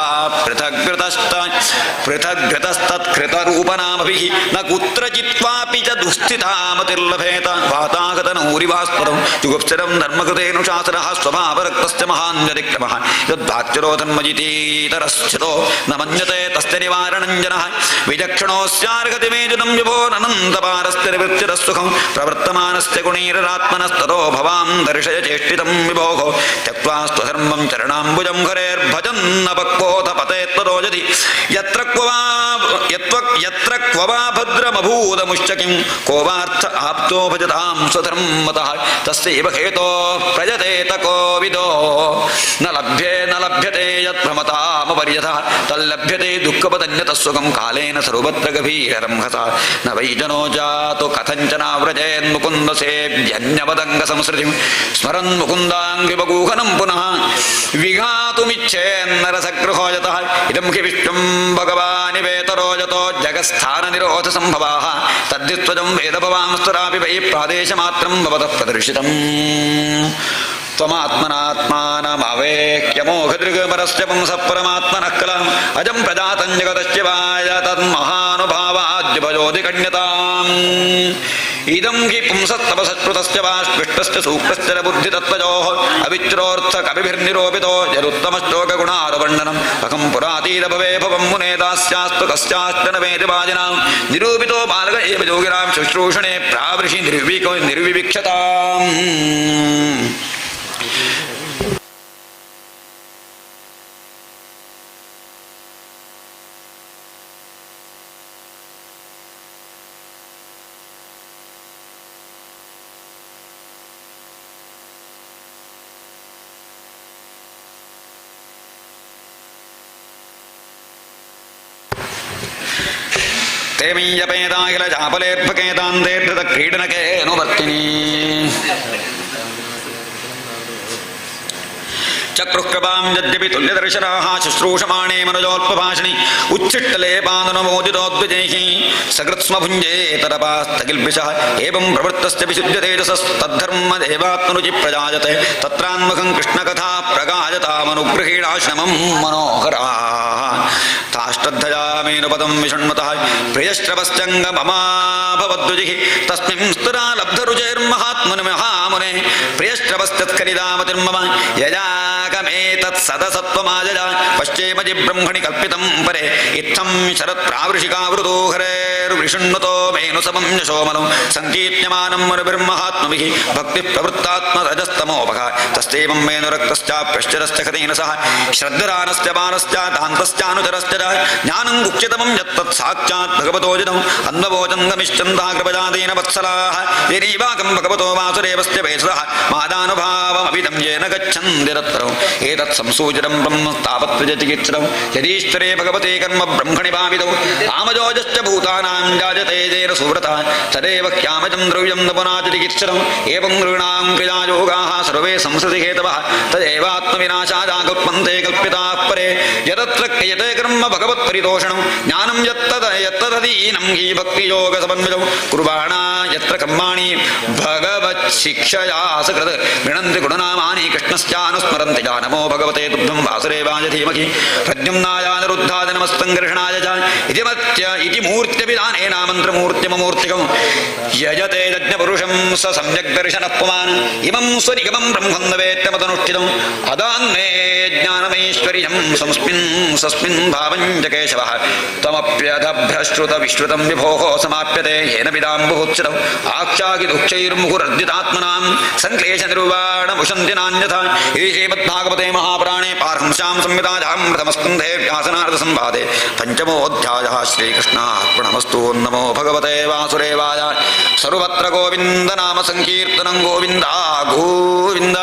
पृथग्घृतस्तत्कृतरूपनामभिः न कुत्रचित्वापि च दुःस्थितामतिर्लभेत वातागतनूरिवास्पदं जुगुप्सितं धर्मकृतेऽनुशासनः स्वभावरक्तस्य महान् व्यतिक्रमः यद्भाक्तिरो धर्मजितीतरश्चितो न मन्यते तस्य निवारणं जनः विचक्षणोऽस्यार्हति मे जनं विभोरनन्तपारस्य निवृत्तिरः सुखं प्रवर्तमानस्य गुणैरात्मनस्ततो भवां दर्शय चेष्टितं विभोः त्यक्त्वा स्वधर्मं चरणाम्बुजं हरेर्भजन्न पक्वोऽथ पतेत्तदोजति यत्र क्व वा भद्रमभूतमुश्च किं को वार्थ आप्तो भजतां स्वधर्मतः तस्यैव हेतोः प्रजतेत कोविदो न लभ्यते यद्भ्रमतामपर्यथः तल्लभ्यते दुःखपदन्यतः सुखं कालेन सर्वत्र गभीरं हसा न वै जनो जातो कथञ्चनाव्रजेन्मुकुन्दसेव्यन्यवदङ्गसंसृतिं स्मरन् मुकुन्दाङ्गिवगूहनं पुनः विघातुमिच्छेन्नरसगृहो यतः इदं हि विश्वं भगवानिवेतरो यतो जगत्स्थाननिरोधसम्भवाः तद्धित्वजं वेदभवांस्तरापि वै प्रादेशमात्रं भवतः प्रदर्शितम् त्वमात्मनात्मानमवेक्यमोघदृगपरस्य पुंसः परमात्मनः कलम् अजं प्रजातं जगतस्य वाय तन्महानुभावाद्युपयोधिकण्यताम् इदं हि पुंसस्तपसत्कृतस्य वा स्पृष्टस्य सूक्तस्य बुद्धितत्त्वयोः अविच्रोर्थकविभिर्निरूपितो यदुत्तमश्लोकगुणानुवर्णनम् अहं पुरातीतभवे भवं मुने दास्यास्तु कस्याश्चन वेदिवादिनां निरूपितो बालक एव योगिनां शुश्रूषणे प्रावृषि निर्विविक्षताम् क्रीडनकेऽनुवर्तिनी चक्रुःकृपां यद्यपि तुल्यदर्शनाः शुश्रूषमाणे मनोजोल्पभाषिणि उच्छिष्टलेपानुनमोदितोद्विजैः सकृत्स्मभुञ्जेतरपास्तकिल्बिषः एवं प्रवृत्तस्य विशुद्धतेजसस्तद्धर्मदेवात्मनुजि प्रजायते तत्रान्मुखं कृष्णकथा प्रगायतामनुगृहीणाश्रमं मनोहराः ताष्टद्धयामेनुपदं विषण्मतः प्रियश्रवश्चङ्गममाभवद्विजिः तस्मिन् स्तुरा लब्धरुचैर्महात्मनुमहामुने प्रियश्रवश्चत्करिदामतिर्मम यया सदसत्वमाजया पश्चेमजि ब्रह्मणि कल्पितं परे इत्थं शरत्प्रावृषिकावृतो हरेर्विषण्णुतो मेनु समं यशोमलं सङ्कीर्त्यमानं मनुभिर्महात्मभिः भक्तिः प्रवृत्तात्मरजस्तमोपः तस्यैवं मेनु रक्तश्चाप्यश्चरश्च खतेन सह श्रद्धरानश्च बाणश्च दान्तश्चानुचरश्च ज्ञानं गुह्यतमं यत्तत् साक्षात् भगवतोजितम् अन्ववोचङ्गमिश्चन्दाकृपजातेन वत्सलाः येनैवाकं भगवतो वासुदेवस्य वेषः मादानुभावमभिदं येन गच्छन्ति तत्रौ एतत् संसूचितं ब्रह्म तावत्प्रजचिकित्सितं यदीश्वरे भगवते कर्म ब्रह्मणि भावितौ कामजोजश्च भूतानां जायते येन सुव्रता तदेव ह्यामजं द्रव्यं न पुनाति चिकित्सरम् एवं नृणां क्रियायोगाः सर्वे संसृति हेतवः तदेवात्मविनाशादाकल्पन्ते कल्पिताः परे यतत्र क्रियते कर्म भगवत्परितोषणं ज्ञानं यत्तदधीनं हि भक्तियोगसमन्वितं कुर्वाणा यत्र कर्माणि भगवच्छिक्षया सकृत् गृह्णन्ति गुणनामानि कृष्णस्यानुस्मरन्ति च नमो भगवते तुभ्यं वासुदेवाय धीमहि प्रद्युम्नाय अनिरुद्धाय नमस्तं कृष्णाय च इति मूर्त्यभिधानेन मन्त्रमूर्तिममूर्तिकं यजते यज्ञपुरुषं स सम्यक् दर्शनः पुमान् इमं स्वनिगमं ब्रह्मं न वेत्तमतनुष्ठितम् अदान्मे ज्ञानमैश्वर्यं सस्मिन् भावं च केशवः त्वमप्यधभ्रश्रुतविश्रुतं विभोः समाप्यते येन विदाम्बुहुत्सितम् आख्याहि दुःखैर्मुहुरर्जितात्मनां सङ्क्लेशनिर्वाणमुशन्ति नान्यथा इति श्रीमद्भागवते महापुराणे पारहंस्यां संहितायां प्रथमस्कन्धे व्यासनारदसंवादे पञ्चमोऽध्यायः श्रीकृष्णार्पणमस्तु। नमो भगवते वासुदेवाय। सर्वत्र गोविन्द नाम संकीर्तनं गोविन्द गोविन्द।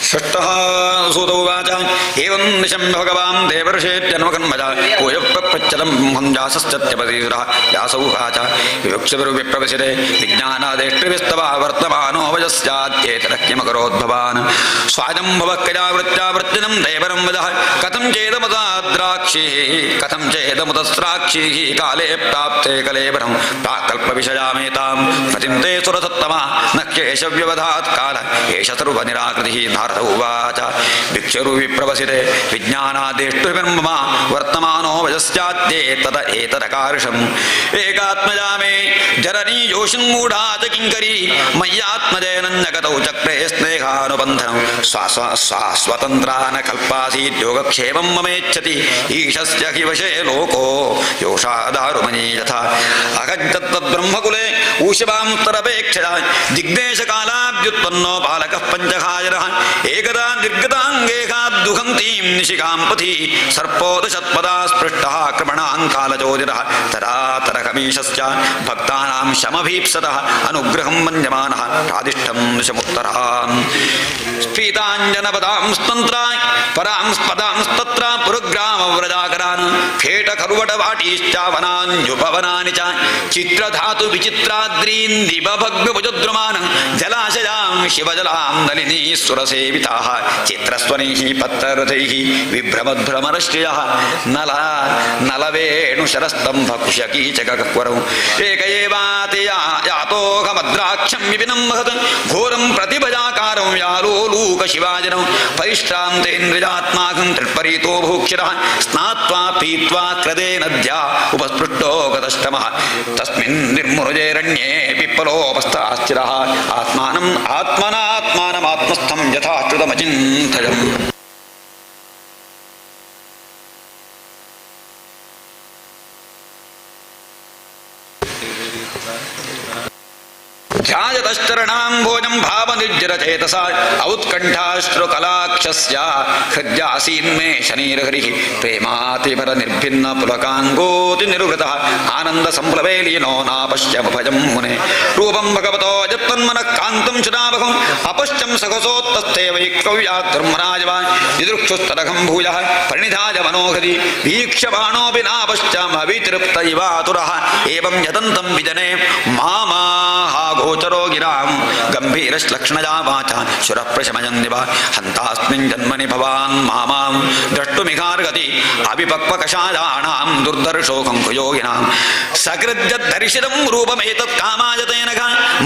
षष्ठः सूत उवाच एवं निशं भगवान् देवर्षेत्यन्वकर्मजा पूयप्रच्छदं व्यासश्चत्यपतिरः व्यासौवाच विवक्षभिर्विप्रवसिते विज्ञानादेष्टिभिस्तवः वर्तमानो वयस्याद्येतरः किमकरोद्भवान् स्वायम्भवः क्रियावृत्त्यावृत्तिनं देवरं वदः कथं चेदमुतस्राक्षीः काले प्राप्ते कलेवरं प्राकल्पविषयामेतां पतिं ते सुरसत्तमा न केशव्यवधात् काल एष सर्वनिराकृतिः नारद उवाच भिक्षुर्विप्रवसिते विज्ञानादेष्टुभिर्मम वर्तमानो वयस्याद्येतदकारशम् एकात्मजा मे जननी योषन्मूढा च किङ्करी मय्यात्मजेनन्यगतौ चक्रे स्नेहानुबन्धनं स्वतन्त्रा न कल्पासीत् योगक्षेमं ममेच्छति ईशस्य हि वशे लोको योषा दारुमणी यथा अगच्छत्तद्ब्रह्मकुले ऊषवांस्तरपेक्षया दिग्देशकालाभ्युत्पन्नो बालकः पञ्चहायरः एकदा निर्गताङ्गेहाद्दुहन्तीं निशिकां पथि सर्पोदशत्पदा स्पृष्टः क्रमणाङ्कालचोदिरः तरातरकमीशस्य भक्तानां शमभीप्सतः अनुग्रहं मन्यमानः प्रादिष्टं निशमुत्तरान् स्फीताञ्जनपदांस्तन्त्राय परांस्पदांस्तत्र पुरग्रामव्रजाकरान् खेटकर्वटवाटीश्चावनान्युपवनानि च चित्रधातुविचित्राद्रीन् दिवभग्नभुजद्रुमान् जलाशयां शिवजलां नलिनी सुरसेविताः चित्रस्वनैः पत्ररथैः विभ्रमद्भ्रमरश्रियः नलवेणुशरस्तम्भकुशकीचकक्वरौ एक एवाति यातोऽहमद्राक्षं विपिनं महत् घोरं प्रतिभजाकारं व्यालोलूकशिवाजनं परिश्रान्तेन्द्रियात्माकं तत्परीतो भूक्षिरः स्नात्वा पीत्वा क्रदे नद्या उपस्पृष्टो गतश्रमः तस्मिन् निर्मुरुजेरण्ये पिप्पलोपस्थाश्चिरः आत्मानमात्मस्थं यथाश्रुतमचिन्तयम्। ध्यायतश्चरणाम्भोजं भावनिर्जरचेतसा औत्कण्ठाश्रुकलाक्षस्य हृद्यासीन्मे शनिर्हरिः प्रेमातिभरनिर्भिन्नपुलकाङ्गोतिनिर्वृतः आनन्दसम्प्लवे लीनो नापश्यमुभयं मुने रूपं भगवतो यत्तन्मनः कान्तं चिदावहम् अपश्यं सहसोत्तस्थे वैकव्याधर्मराजवान् दिदृक्षुस्तदघं भूयः परिणिधाय मनोहरि वीक्ष्यमाणोऽपि नापश्यमवितृप्त इवातुरः एवं यदन्तं विजने मामाहागोचरो गिरां गम्भीरश्लक्ष्णया वाचा शुरप्रशमयन्निव हन्तास्मिन् जन्मनि भवान् मामां द्रष्टुमिहार्हति अविपक्वकषायाणां दुर्दर्शोकं कुयोगिनां सकृद्यद्धर्षितं रूपमेतत् कामाय तेन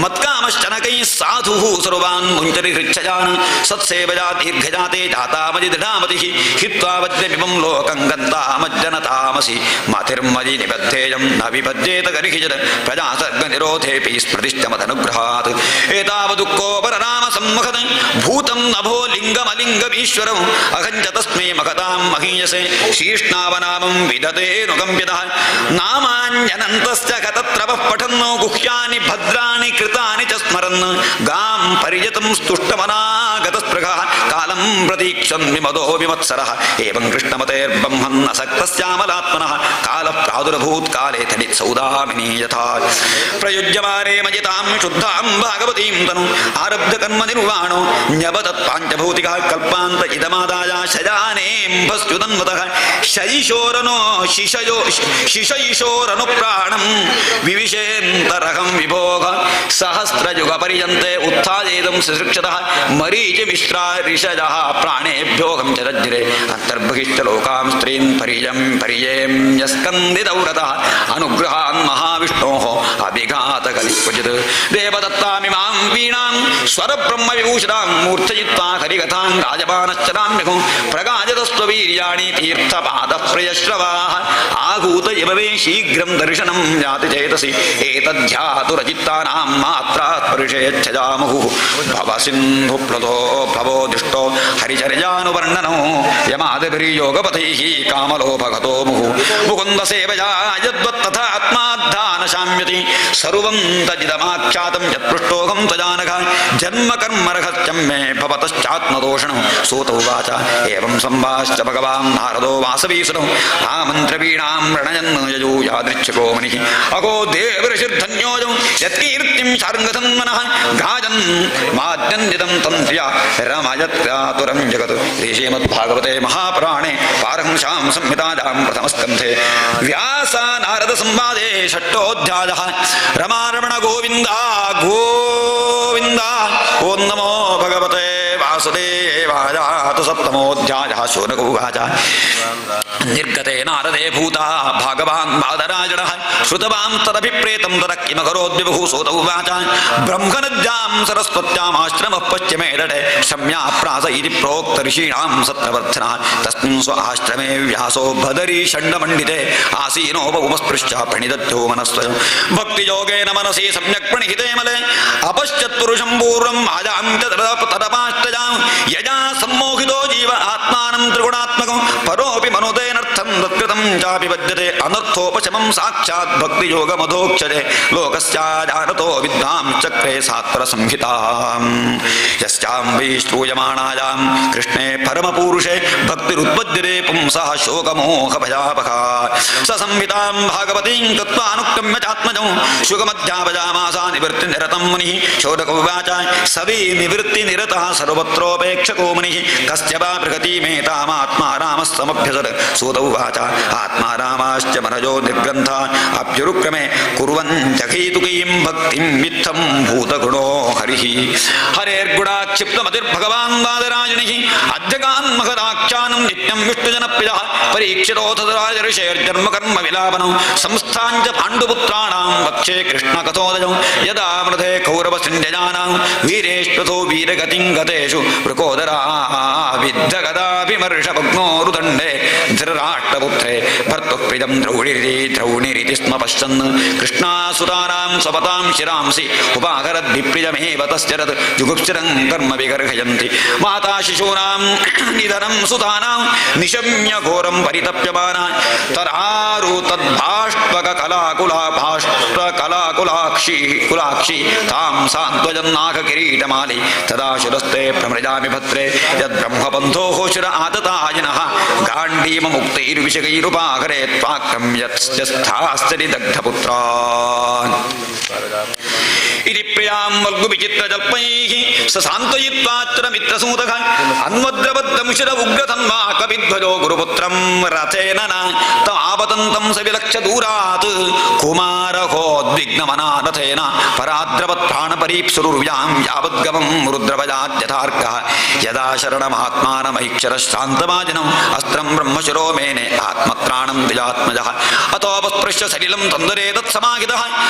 मत्कामश्चनकैः साधुः सर्वान् मुञ्चरिहृच्छयान् सत्सेवया दीर्घजाते जातामजि दृढामतिः हित्वा वज्रमिमं लोकं गन्तामज्जनतामसि मतिर्मयि निबद्धेयं न विभज्येत गर्हिजत् प्रजासर्गनिरोधेऽपि स्मृतिश्चमत ತನುಗ್ರಹಾತ್ ಏತಾವದುಕ್ಕೋ ಪರನಾಮ ಸಮ್ಮಖದ ಭೂತಂ ನಭೋ ಲಿಂಗಮಲಿಂಗಮೀಶ್ವರಂ ಅಹಂಚ ತಸ್ಮೈ ಮಖತಾಂ ಮಹೀಯಸೆ ಶೀಷ್ಣಾವನಾಮಂ ವಿದತೇನುಗಂಬ್ಯತಃ ನಾಮಾನ್ಯನಂತಸ್ಯ ಕತತ್ರವಃ ಪಠನ್ನೋ ಗುಹ್ಯಾನಿ ಭದ್ರಾಣಿ ಕೃತಾನಿ ಚ ಸ್ಮರನ್ ಗಾಂ ಪರಿಯತಂ ಸ್ತುಷ್ಟಮನಾಗತಸ್ಪೃಹಃ ಕಾಲಂ ಪ್ರತೀಕ್ಷನ್ ವಿಮದೋ ವಿಮತ್ಸರಃ ಏವಂ ಕೃಷ್ಣಮತೇರ್ಬ್ರಹ್ಮನ್ ಅಸಕ್ತಸ್ಯಾಮಲಾತ್ಮನಃ ಕಾಲಃ ಪ್ರಾದುರಭೂತ್ ಕಾಲೇ ತಡಿತ್ ಸೌದಾಮಿನಿ ಯಥಾ ಪ್ರಯುಜ್ಯಮಾನೇ ಮಜಿತಾಂ ಶುದ್ಧಾಂ ಭಾಗವತೀಂ ತನು ಆರಬ್ಧ ಕರ್ಮ ನಿರ್ವಾಣೋ ನ್ಯಬದತ್ ಪಾಂಚಭೌತಿಕಃ ಕಲ್ಪಾಂತ ಇದಮಾದಾಯ ಶಜಾನೇಂಭಸ್ಯುತನ್ವತಃ ಶಯಿಶೋರನೋ ಶಿಶಯಿಶೋರನು ಪ್ರಾಣಂ ವಿವಿಶೇಂತರಹಂ ವಿಭೋಗ ಸಹಸ್ರಯುಗ ಪರ್ಯಂತೆ ಉತ್ಥಾಯೇದಂ ಸೃಕ್ಷತಃ ಮರೀಚಿ ಮಿಶ್ರಾ ರಿಷಜಃ ಪ್ರಾಣೇಭ್ಯೋಹಂ ಚರಜ್ಜಿರೆ ಅಂತರ್ಬಹಿಶ್ಚ ಲೋಕಾಂ ಸ್ತ್ರೀನ್ ಪರಿಯೇಂ ಯಸ್ಕಂದಿತವ್ರತಃ ಅನುಗ್ರಹಾನ್ ಮಹಾವಿಷ್ಣೋಃ ಅಭಿಘಾತ ಕಲಿಕ್ವಚಿತ್ ದೇವದತ್ತಾಮಿಮಾಂ ವೀಣಾಂ ಸ್ವರಬ್ರಹ್ಮ ವಿಭೂಷಿತಾಂ ಮೂರ್ಛಯಿತ್ವಾ ಹರಿಕಥಾಂ ರಾಜಪಾನಶ್ಚರಾಮ್ಯಹಂ ಪ್ರಗಾಜತಸ್ತ್ವವೀರ್ಯಾಣಿ ತೀರ್ಥಪಾದಃ ಪ್ರಿಯಶ್ರವಾಃ ಆಹೂತ ಇಮವೇ ಶೀಘ್ರಂ ದರ್ಶನಂ ಯಾತಿ ಚೇತಸಿ ಏತಧ್ಯಾತುರಚಿತ್ತಾನಾಂ ಮಾತ್ರಾತ್ ಪರಿಷೇಚ್ಛಜಾಮುಃ ಭವಸಿಂಧು ಪ್ಲುತೋ ಭವೋದಿಷ್ಟೋ ಹರಿಚರ್ಯಾನುವರ್ಣನೋ ಯಮಾದಭಿರ್ಯೋಗಪಥೈಃ ಕಾಮಲೋಪಗತೋ ಮುಕುಂದ ಸೇವಯಾ ಯದ್ವತ್ತಥಾ ಆತ್ಮಾಧ್ಯಾನ ಶಾಮ್ಯತಿ ಸರ್ವಂ ತಜಿದಮಾಖ್ಯಾತಂ ಯತ್ಪೃಷ್ಟೋಹಂ ತಜಾನಘ ಜನ್ಮ ಕರ್ಮ ರಹಸ್ಯಂ ಮೇ ಭವತಶ್ಚಾತ್ಮದೋಷಣಂ ಸೂತ ಉವಾಚ ಏವಂ ಸಂಭಾಷ್ಯ ಭಗವಾನ್ ನಾರದೋ ವಾಸವೀಸುರಂ ಆಮಂತ್ರವೀಣಾಂ ರಣಯನ್ ಯಜೋ ಯಾದೃಚ್ಛಿಕೋ ಮನಿಃ ಅಗೋ ದೇವಋಷಿರ್ಧನ್ಯೋಜಂ ಯತ್ಕೀರ್ತಿಂ ಶಾರ್ಂಗಸನ್ಮನಃ ಗಾಜನ್ ಮಾದ್ಯನ್ನಿದಂ ತಂತ್ರ್ಯ ರಮಯತ್ಯಾತುರಂ ಜಗತ್ ಶ್ರೀಮದ್ಭಾಗವತೆ ಮಹಾಪುರಾಣೆ ಪಾರಹಂಸಾಂ ಸಂಹಿತಾಯಾಂ ಪ್ರಥಮಸ್ಕಂಧೆ ವ್ಯಾಸ ನಾರದ ಸಂವಾದೆ ಷಟ್ಟೋಧ್ಯಾಯಃ ರಮಾರಮಣ ಗೋವಿಂದ ಗೋವಿಂದ ಓಂ ನಮೋ ಭಗವತೆ ವಾಸುದೇವಾಯ ಸಪ್ತಮೋಧ್ಯಾಯಃ ಶೌನಕ ಉವಾಚ ನಿರ್ಗತೆ ನಾರದೇ ಭೂತಾ ಭಾಗವಾನ್ ಬಾದರಾಜಣಃ ಶ್ರುತವಾಂ ತದಭಿಪ್ರೇತಂ ತದಃ ಕಿಮಕರೋದ್ವಿಭುಃ ಸೂತ ಉವಾಚ ಬ್ರಹ್ಮನದ್ಯಾಂ ಸರಸ್ವತ್ಯಾಮಾಶ್ರಮಃ ಪಶ್ಚಿಮೇ ತಟೆ ಶಮ್ಯಾ ಪ್ರಾಸ ಇತಿ ಪ್ರೋಕ್ತ ಋಷೀಣಾಂ ಸತ್ರವರ್ಧನಃ ತಸ್ಮಿನ್ ಸ್ವ ಆಶ್ರಮೇ ವ್ಯಾಸೋ ಭದರೀ ಷण्डमण्डिते ಆಸೀನೋಪಮಸ್ಪೃಶ್ಯ ಪ್रणिदद्धो मनस्वयं ಭಕ್ತಿಯೋಗೇನ ಮನಸಿ ಸಮ್ಯಕ್ ಪ್रणिहिते ಮಲೆ ಅಪಶ್ಯತ್ ಪುರುಷಂ ಪೂರ್ವಂ ಮಾಯಾಂ ಚ ತದಪಾಷ್ಟಜಾಂ ಯಜಾ ಸಮ್ಮೋಹಿತೋ ಜೀವ ಆತ್ಮಾನಂ ತ್ರಿಗುಣಾತ್ಮಕಂ ಪರೋಪಿ ಮನುತೇನರ್ಥಂ ತತ್ಕೃತಂ ಚಾಪಿ ಬದ್ಧತೆ ಅನರ್ಥೋಪಶಮಂ ಸಾಕ್ಷಾತ್ ಭಕ್ತಿಯೋಗ ಮಧೋಕ್ಷತೆ ಲೋಕಸ್ಯಾಜಾನತೋ ವಿದ್ವಾಂ ಚಕ್ರೆ ಸಾತ್ರ ಸಂಹಿತಾಂ ಯಸ್ಯಾಂ ವೈ ಶ್ರೂಯಮಾಣಾಯಾಂ ಕೃಷ್ಣೇ ಪರಮಪೂರುಷೇ ಭಕ್ತಿರುತ್ಪದ್ಯತೆ ಪುಂಸಃ ಶೋಕಮೋಹ ಭಯಾಪಹಾ ಸ ಸಂಹಿತಾಂ ಭಾಗವತೀಂ ಕತ್ವಾ ಅನುಕ್ರಮ್ಯ ಚಾತ್ಮಜಂ ಶುಕಮಧ್ಯಾಪಜಾಮಾಸ ನಿವೃತ್ತಿ ನಿರತಂ ಮುನಿಃ ಶೌನಕ ಉವಾಚ ಸವೇ ನಿವೃತ್ತಿ ನಿರತಃ ಸರ್ವತ್ರೋಪೇಕ್ಷಕೋ ಮುನಿಃ ಕಸ್ಯ ವಾ ಬೃಹತೀಮೇತಾಮಾತ್ಮಾ ರಾಮಃ ಸಮಭ್ಯಸತ್ ಸೂತ ಉವಾಚ ಆತ್ಮಾ ರಾಮಾಶ್ಚ ಮನಜೋ ನಿರ್ಗ್ರಂಥ ಅಭ್ಯುರುಕ್ರಮೆ ಕುರ್ವನ್ ಜಘೈತುಕೀಂ ಭಕ್ತಿಂ ಮಿಥ್ಯಂ ಭೂತಗುಣೋ ಹರಿಃ ಹರೇರ್ಗುಣಾಕ್ಷಿಪ್ತಮತಿರ್ಭಗವಾನ್ ವಾದರಾಜನಿಃ ಅಧ್ಯಗಾನ್ ಮಹದಾಖ್ಯಾನಂ ನಿತ್ಯಂ ವಿಷ್ಣುಜನಪ್ರಿಯಃ ಪರೀಕ್ಷಿತೋಥ ರಾಜಋಷೇರ್ಜನ್ಮ ಕರ್ಮ ವಿಲಾಪನಂ ಸಂಸ್ಥಾಂಚ ಪಾಂಡುಪುತ್ರಾಣಾಂ ವಕ್ಷೇ ಕೃಷ್ಣ ಕಥೋದಯಂ ಯದಾ ಮೃಧೆ ಕೌರವ ಸಿಂಧ್ಯಜಾನಾಂ ವೀರೇಶ್ವಥೋ ವೀರಗತಿಂ ಗತೇಷು ವೃಕೋದರಾ ವಿದ್ಧಗದಾಭಿಮರ್ಷಭಗ್ನೋರುದಂಡೆ ಧೃತರಾಷ್ಟ್ರಪುತ್ರೇ ಭರ್ತುಪ್ರಿಯಂ ದ್ರೌಣಿರಿತಿ ಸ್ಮ ಪಶ್ಯನ್ ಕೃಷ್ಣಾಸುತಾನಾಂ ಸ್ವಪತಾಂ ಶಿರಾಂಸಿ ಉಪಾಕರದ್ವಿಪ್ರಿಯಮೇವ ತಸ್ಯರತ್ ಜುಗುಪ್ಸಿರಂ ಕರ್ಮ ವಿಗರ್ಹಯಂತಿ ಮಾತಾ ಶಿಶೂನಾಂ ನಿಧನಂ ಸುತಾನಾಂ ನಿಶಮ್ಯ ಘೋರಂ ಪರಿತಪ್ಯಮಾನ ತರಾರು ತದ್ಭಾಷ್ಪಕ ಕುಲಾಕ್ಷಿ ತಾಂ ಸಾಂತ್ವಜನ್ನಾಕ ಕಿರೀಟಮಾಲಿ ತದಾ ಶುರಸ್ತೆ ಪ್ರಮೃಜಾಮಿ ಭದ್ರೇ ಯದ್ಬ್ರಹ್ಮಬಂಧೋ ಶುರ ಆತತಾಯಿನಃ ಗಾಂಡೀಮ ಮುಕ್ತೈರ್ವಿಷಗೈರುಪಾಕರೆ ತ್ವಾಕ್ರಮ್ಯಸ್ಥಾಸ್ತಿ ದಗ್ಧಪುತ್ರಾನ್ इति प्रियां वर्गुविचित्रजल्पैः स सान्त्वयित्वात्र मित्रसूतः अन्वद्रबद्धमुशिर उग्रतन्वा कविध्वजो गुरुपुत्रं रथेन न तमापतन्तं स विलक्ष्य दूरात् कुमारहोद्विग्नमना रथेन पराद्रवत्प्राणपरीप्सुरुर्व्यां यावद्गमं रुद्रवजाद्यथार्कः यदा शरणमात्मानमैक्षरश्शान्तमाजिनम् अस्त्रं ब्रह्मशिरो मेने आत्मत्राणं द्विजात्मजः अतोपस्पृश्य सलिलं तन्दरे तत्समाहितः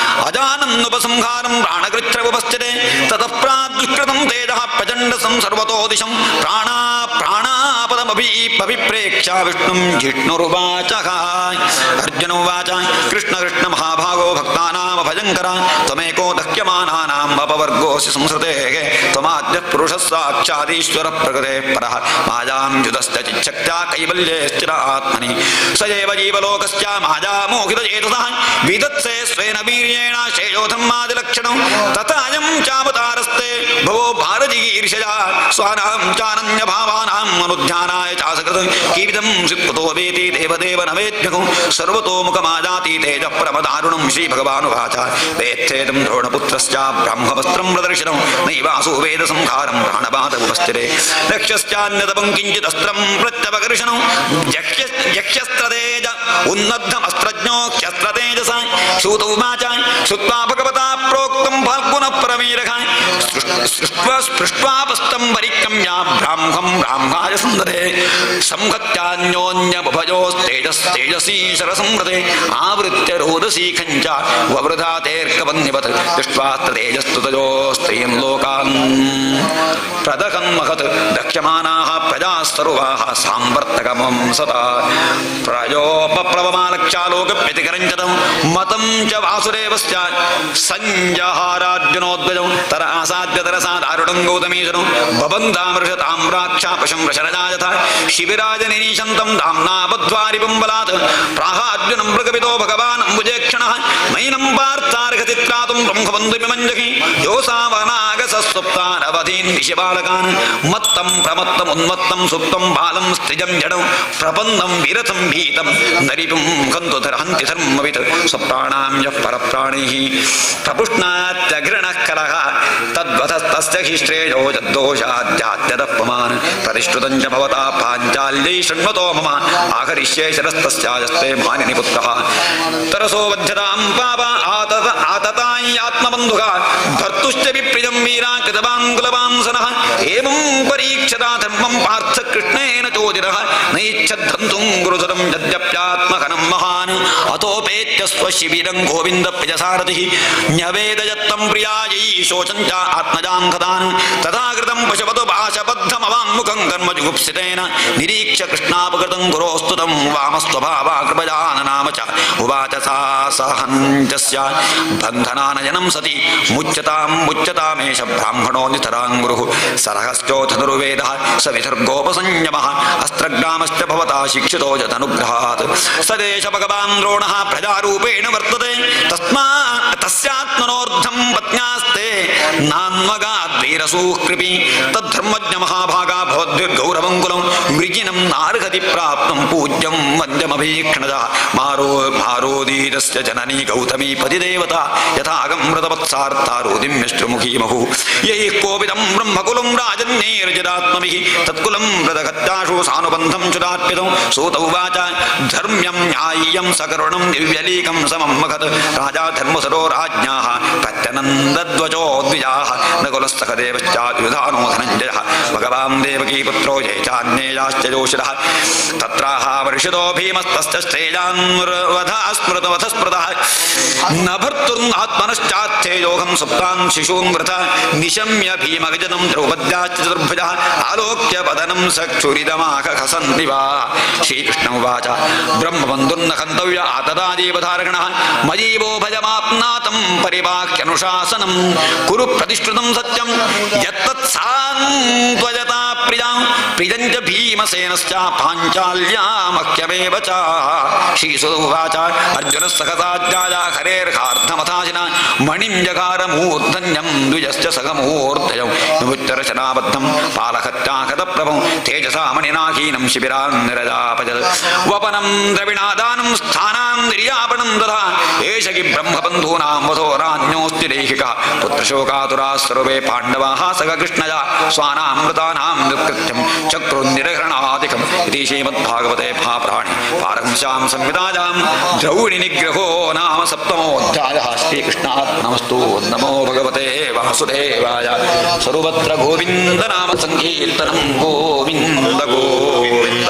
अजानन्नुपसंहारं प्राणकृच्छ्रवपश्चिते ततः प्रादुष्कृतं तेजः प्रचण्डसं सर्वतो दिशं प्राणापदमभिप्रेक्ष्य विष्णुं जिष्णुरुवाचः अर्जुन उवाच कृष्ण कृष्ण महाभागो भक्तानामभयङ्कर ईश्वर त्वमेको दह्यमानानाम् अपवर्गोऽसि संसृतेः त्वमाद्यः पुरुषः साक्षादीश्वर प्रकृतेः परः मायां युधश्च चिच्छक्त्या कैवल्ये स्थिरात्मनि स एव जीवलोकस्य मायामोहितचेतसः विदत्से स्वेन वीर्येण श्रेयोधर्मादिलक्षणं तथायं चावतारस्ते भवो भारतीर्षया स्वानां चानन्यभावानाम् अनुध्यानाय चासकृतं कीर्तिं सिप्पतो वेति देवदेव न वेद्यको सर्वतोमुखमाजाति तेजः परमदारुणं श्रीभगवानुवाच वेत्थेदं द्रोणपुत्रस्य ब्रह्मवस्त्रं प्रदर्शनं नैवासु वेदसंहारं प्राणपातमुपस्थिते रक्षश्चान्यतपं किञ्चिदस्त्रं प्रत्यपकर्षणं यक्षस्त्रतेज उन्नद्धमस्त्रज्ञो ह्यस्त्रतेजसा श्रुतौवाच श्रुत्वा भगवता प्रोक्तं फाल्गुनः परवीरः स्पृष्ट्वापस्तं परिक्रम्य ब्राह्मं ब्राह्माय सुन्दरे संहत्यान्योन्यबुभयोस्तेजस्तेजसी शरसंवृते आवृत्य रोदसी खञ्च ववृधातेर्कवन्निवत् दृष्ट्वास्त्रतेजस्तुतयो स्त्रीन् लोकान् प्रदहन्महत् दह्यमानाः प्रजाः सर्वाः साम्वर्तकमं सदा प्रयोपप्लवमालक्ष्यालोकव्यतिकरञ्चतं मतं च वासुदेवस्य सञ्जहारार्जुनोद्गजं तर आसाद्यतरसा दारुणं गौतमीशनं बबन्धामृषताम्राक्षापशं वृषरजायथा शिबिराजनिरीशन्तं दाम्ना बद्ध्वारिपुं बलात् प्राहार्जुनं मृगपितो भगवान् अम्बुजेक्षणः नैनं पार्थार्हति त्रातुं ब्रह्मबन्धुमिमञ्जहि योऽसावनागसस्सुप्तानवधीन् विषबालकान् मत्तं प्रमत्तमुन्मत्तं सुप्तं बालं स्त्रिजं जडं प्रपन्नं विरथं भीतं नरिपुं हन्ति धर्मवित् स्वप्राणां यः परप्राणैः प्रपुष्णात्यघृणः कलः तद्वतस्तस्य हि श्रेयो यद्दोषाद्याद्यदपमान् प्रतिष्ठुतं च भवता पाञ्चाल्यै शृण्वतो मम आहरिष्ये शरस्तस्यायस्ते मानिनि पुत्रः तरसो वध्यतां पाप आततायात्मबन्धुः भर्तुश्च विप्रियं वीरा कृतवाङ्कुलवांसनः एवं परीक्षता धर्मं पार्थ कृष्णेन चोदितः नैच्छद्धन्तुं गुरुसुतं यद्यप्यात्महनं महान् अतोपेत्य स्वशिबिरं गोविन्दप्रियसारथिः न्यवेदयत्तं प्रियायै शोचं च आत्मजां कदान् तथा कृतं पशवतो पाशबद्धमवाङ्मुखं कर्मजुगुप्सितेन निरीक्ष्य कृष्णापकृतं गुरोस्तुतं वामस्वभावा कृपजाननाम च उवाच सा सहञ्जस्य बन्धनानयनं सति मुच्यतामेष ब्राह्मणो नितरां गुरुः सरहश्चोथ धनुर्वेदः स विसर्गोपसंयमः अस्त्रग्रामश्च भवता शिक्षितो च धनुग्रहात् स देश भगवान् द्रोणः प्रजारूपेण वर्तते तस्यात्मनोर्धं पत्न्यास्ते नान्वगाद्वीरसूकृपि तद्धर्मज्ञमहाभागा भवद्भिर्गौरवङ्कुलं मृगिनं नार्हति प्राप्तं पूज्यं वन्द्यमभीक्ष्णजः मारोदीतस्य जननी गौतमी पतिदेवता यथागं मृतवत्सार्था रोदिम्यष्टमुखी महुः यैः कोविदं ब्रह्मकुलं राजन्यैर्जिदात्मभिः तत्कुलं मृदगत्याशु सानुबन्धं चुदार्पितं सूत उवाच धर्म्यं न्याय्यं सकरुणं दिव्यलीकं समं मगत् राजा धर्मसरो राज्ञाः प्रत्यनन्दध्वजो द्विजाः नकुलस्तखदेवश्चाद्युधानो धनञ्जयः भगवान् देवकीपुत्रो ये चान्येयाश्च योषितः तत्राह वर्षितो भीमस्तस्य श्रेयान्वधा स्मृतः न भर्तुर्नात्मनश्चार्थेयोऽहं सुप्तान् शिशून् वृथ निशम्य भीमगजनं द्रौपद्याश्च चतुर्भुजः आलोक्य वदनं सक्षुरिदमाह खसन्ति वा श्रीकृष्ण उवाच ब्रह्मबन्धुर्न हन्तव्य आतदादेवधारगणः मयीवो भजमाप्नातं परिवाह्यनुशासनं कुरु प्रतिष्ठितं सत्यं यत्तत्सान्त्वजता प्रियां प्रियञ्च भीमसेनश्च पाञ्चाल्यामह्यमेव च श्रीसुत उवाच अर्जुनः सहसाज्ञाया हरेर्हार्धमथाशिना मणिं जगारमूर्धन्यं द्विजश्च सगमूर्धयं विमुच्चरचनाबद्धं पालहत्याहतप्रभं तेजसा मणिनाहीनं शिबिरान् निरजापजत् वपनं द्रविणादानं स्थानां निर्यापणं दधा एष हि ब्रह्मबन्धूनां वधोरान्योऽस्ति देहिकः पुत्रशोकातुराः सर्वे पाण्डवाः सखकृष्णया स्वानामृतानां दुष्कृत्यं चक्रुन्निरहरणादिकम् इति श्रीमद्भागवते महापुराणे पारमहंस्यां संहितायां द्रौणि निग्रहो नाम सप्तमोऽध्यायः श्रीकृष्णार्पणमस्तु नमो भगवते वासुदेवाय सर्वत्र गोविन्द नाम संकीर्तनं गोविन्द गोविन्द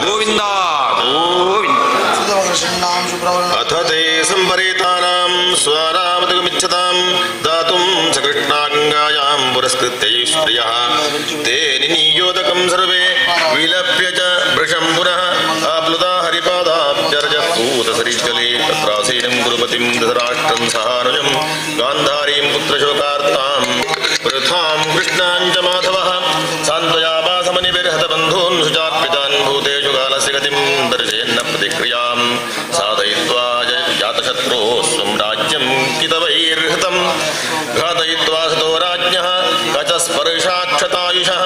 गोविन्द अथ ते संपरेतानां स्वरामतिगमिच्छतां दातुं सकृष्णागङ्गायां पुरस्कृत्यैश्वर्यः ते निनीयोदकं सर्वे विलप्य च वृषं पुनः आप्लुता हरिपादाब्जर्जः पूतसरिज्जले तत्रासीनं कुरुपति सतीं धृतराष्ट्रं सहानुजं गान्धारीं पुत्रशोकार्तां पृथां कृष्णां च माधवः सान्त्वयावासमनिभिर्हतबन्धून् शुचार्पितान् भूतेषु कालस्य गतिं दर्शयन्न प्रतिक्रियां साधयित्वा जातशत्रोः स्वं राज्यं कितवैर्हतं घातयित्वा सतो राज्ञः कचस्पर्शाक्षतायुषः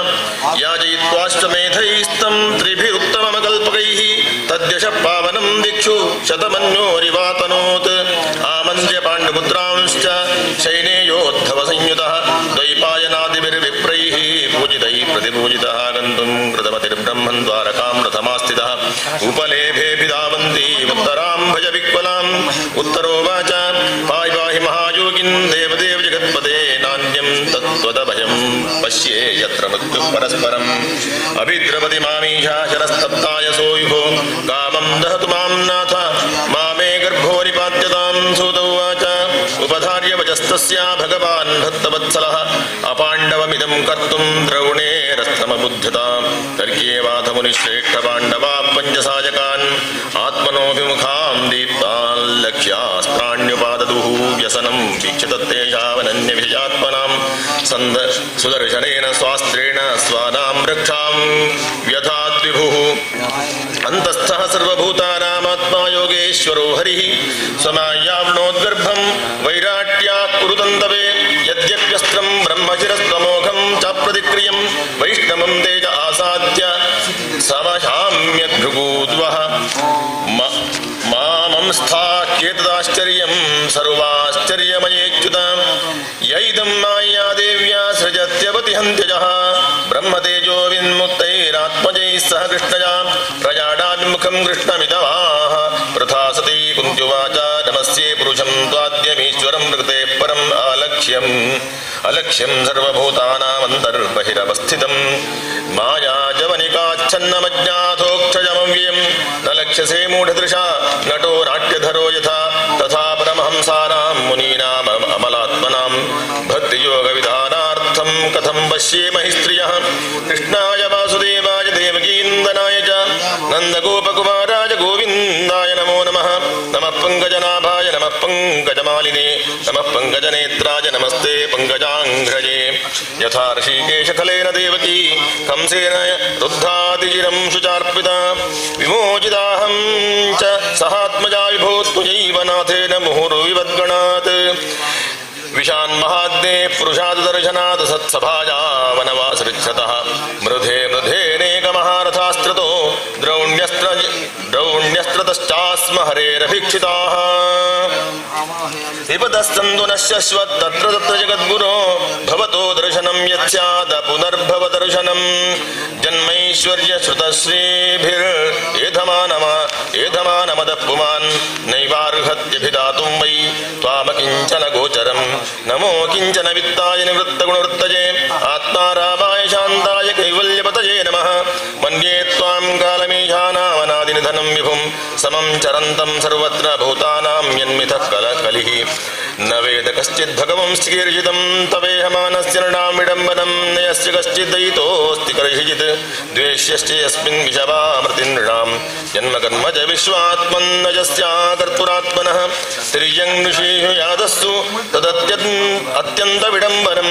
याजयित्वाश्च मेधैस्तं त्रिभिरुत्तमकल्पकैः तद्यशः पावनं दिक्षु शतमन्योरिवातनोत् आमन्त्र्य पाण्डुपुत्रांश्च सैनेयोद्धवसंयुतः द्वैपायनादिभिर्विप्रैः पूजितैः प्रतिपूजितः गन्तुं कृतमतिर्ब्रह्मन् द्वारकां रथमास्थितः उपलेभेऽभिधावन्ति उत्तरां भज विक्वलाम् उत्तरोवाच पाहि पाहि महायोगिन् देवदेव जगत्पते नान्यं तत्त्वदभयं पश्ये यत्र मृत्युः परस्परम् अभिद्रवति मामीशा शरस्तप्ताय सोयुः कामं दहतु मां नाथ मामे गर्भो निपात्यतां सूत उवाच उपधार्य वचस्तस्य भगवान् भक्तवत्सलः अपाण्डवमिदं कर्तुं द्रौणेरस्थमबुध्यतां तर्क्येवाथ मुनिश्रेष्ठ पाण्डवा पञ्चसायकान् आत्मनोऽभिमुखां दीप्तान् लक्ष्यास्त्राण्युपाददुः व्यसनं वीक्षितत्तेषावनन्यभिजात्मनां सन्द सुदर्शनेन स्वास्त्रेण स्वानां रक्षां व्यथाद्विभुः अन्तस्थः सर्वभूतानामात्मा योगेश्वरो हरिः स्वमायावृणोद्गर्भं वैराट्याः कुरुतन्तवे यद्यप्यस्त्रं ब्रह्मशिरस्त्वमोघं चाप्रतिक्रियं वैष्णवं तेज आसाद्य समशाम्यभृगूद्वः मामंस्थाख्येतदाश्चर्यं सर्वाश्चर्यमयेच्युतां यैदं माया देव्या सृजत्यवतिहन्त्यजः ब्रह्मतेजो विन्मुक्तैरात्मजैः सह कृष्णया प्रजाडाभिमुखं कृष्णमितवाः प्रथा सती कुन्त्युवाच नमस्ये पुरुषं त्वाद्यमीश्वरं प्रकृते परम् अलक्ष्यं सर्वभूतानामन्तर्बहिरवस्थितं मायाजवनिकाच्छन्नमज्ञातोक्षजमव्ययं न लक्ष्यसे मूढदृशा नटो नाट्यधरो यथा तथा परमहंसानां मुनीनाम् अमलात्मनां भक्तियोगविधानार्थं कथं पश्येमहि स्त्रियः कृष्णाय वासुदेवाय देवकीनन्दनाय च नन्दगोपकुमाराय गोविन्दाय नमो नमः नमः पङ्कजनाभाय नमः पङ्कजमालिने नमः पङ्कजनेत्राय नमस्ते पङ्कजाङ्घ्रये यथा ऋषिकेशखलेन देवकी कंसेन रुद्धातिचिरं शुचार्पिता विमोचिताहं च सहात्मजा विभो त्वयैव नाथेन मुहुर्विवद्गणात् विशान्महाद्ये पुरुषाददर्शनात् सत्सभाया वनवासृच्छतः मृधे मृधेनेकमहारथास्त्रतो द्रौण्यस्त्रतश्चास्म हरेरभीक्षिताः विपदस्तन्तु नः शश्वत् तत्र तत्र जगद्गुरो भवतो दर्शनं यत्स्यात् पुनर्भवदर्शनं जन्मैश्वर्यश्रुतश्रीभिर्येधमानमदः पुमान् नैवार्हत्यभिधातुं वै त्वामकिञ्चन गोचरम् नमो किञ्चन वित्ताय निवृत्तगुणवृत्तये आत्मारामाय शान्ताय कैवल्यपतये नमः मन्ये त्वां कालमीशानामनादिनिधनं विभुं समं चरन्तं सर्वत्र भूतानां यन्मिथः कलिः न वेद कश्चित् भगवंस्ति कीर्षितं तवेहमानस्य नृणां विडम्बनं न यस्य कश्चिदयितोऽस्ति कर्षिचित् द्वेष्यश्च यस्मिन् विषवामृति नृणां जन्मकर्म च विश्वात्मन्न यस्याकर्तुरात्मनः तिर्यं ऋषिषु यादस्सु तदत्यन्तविडम्बनं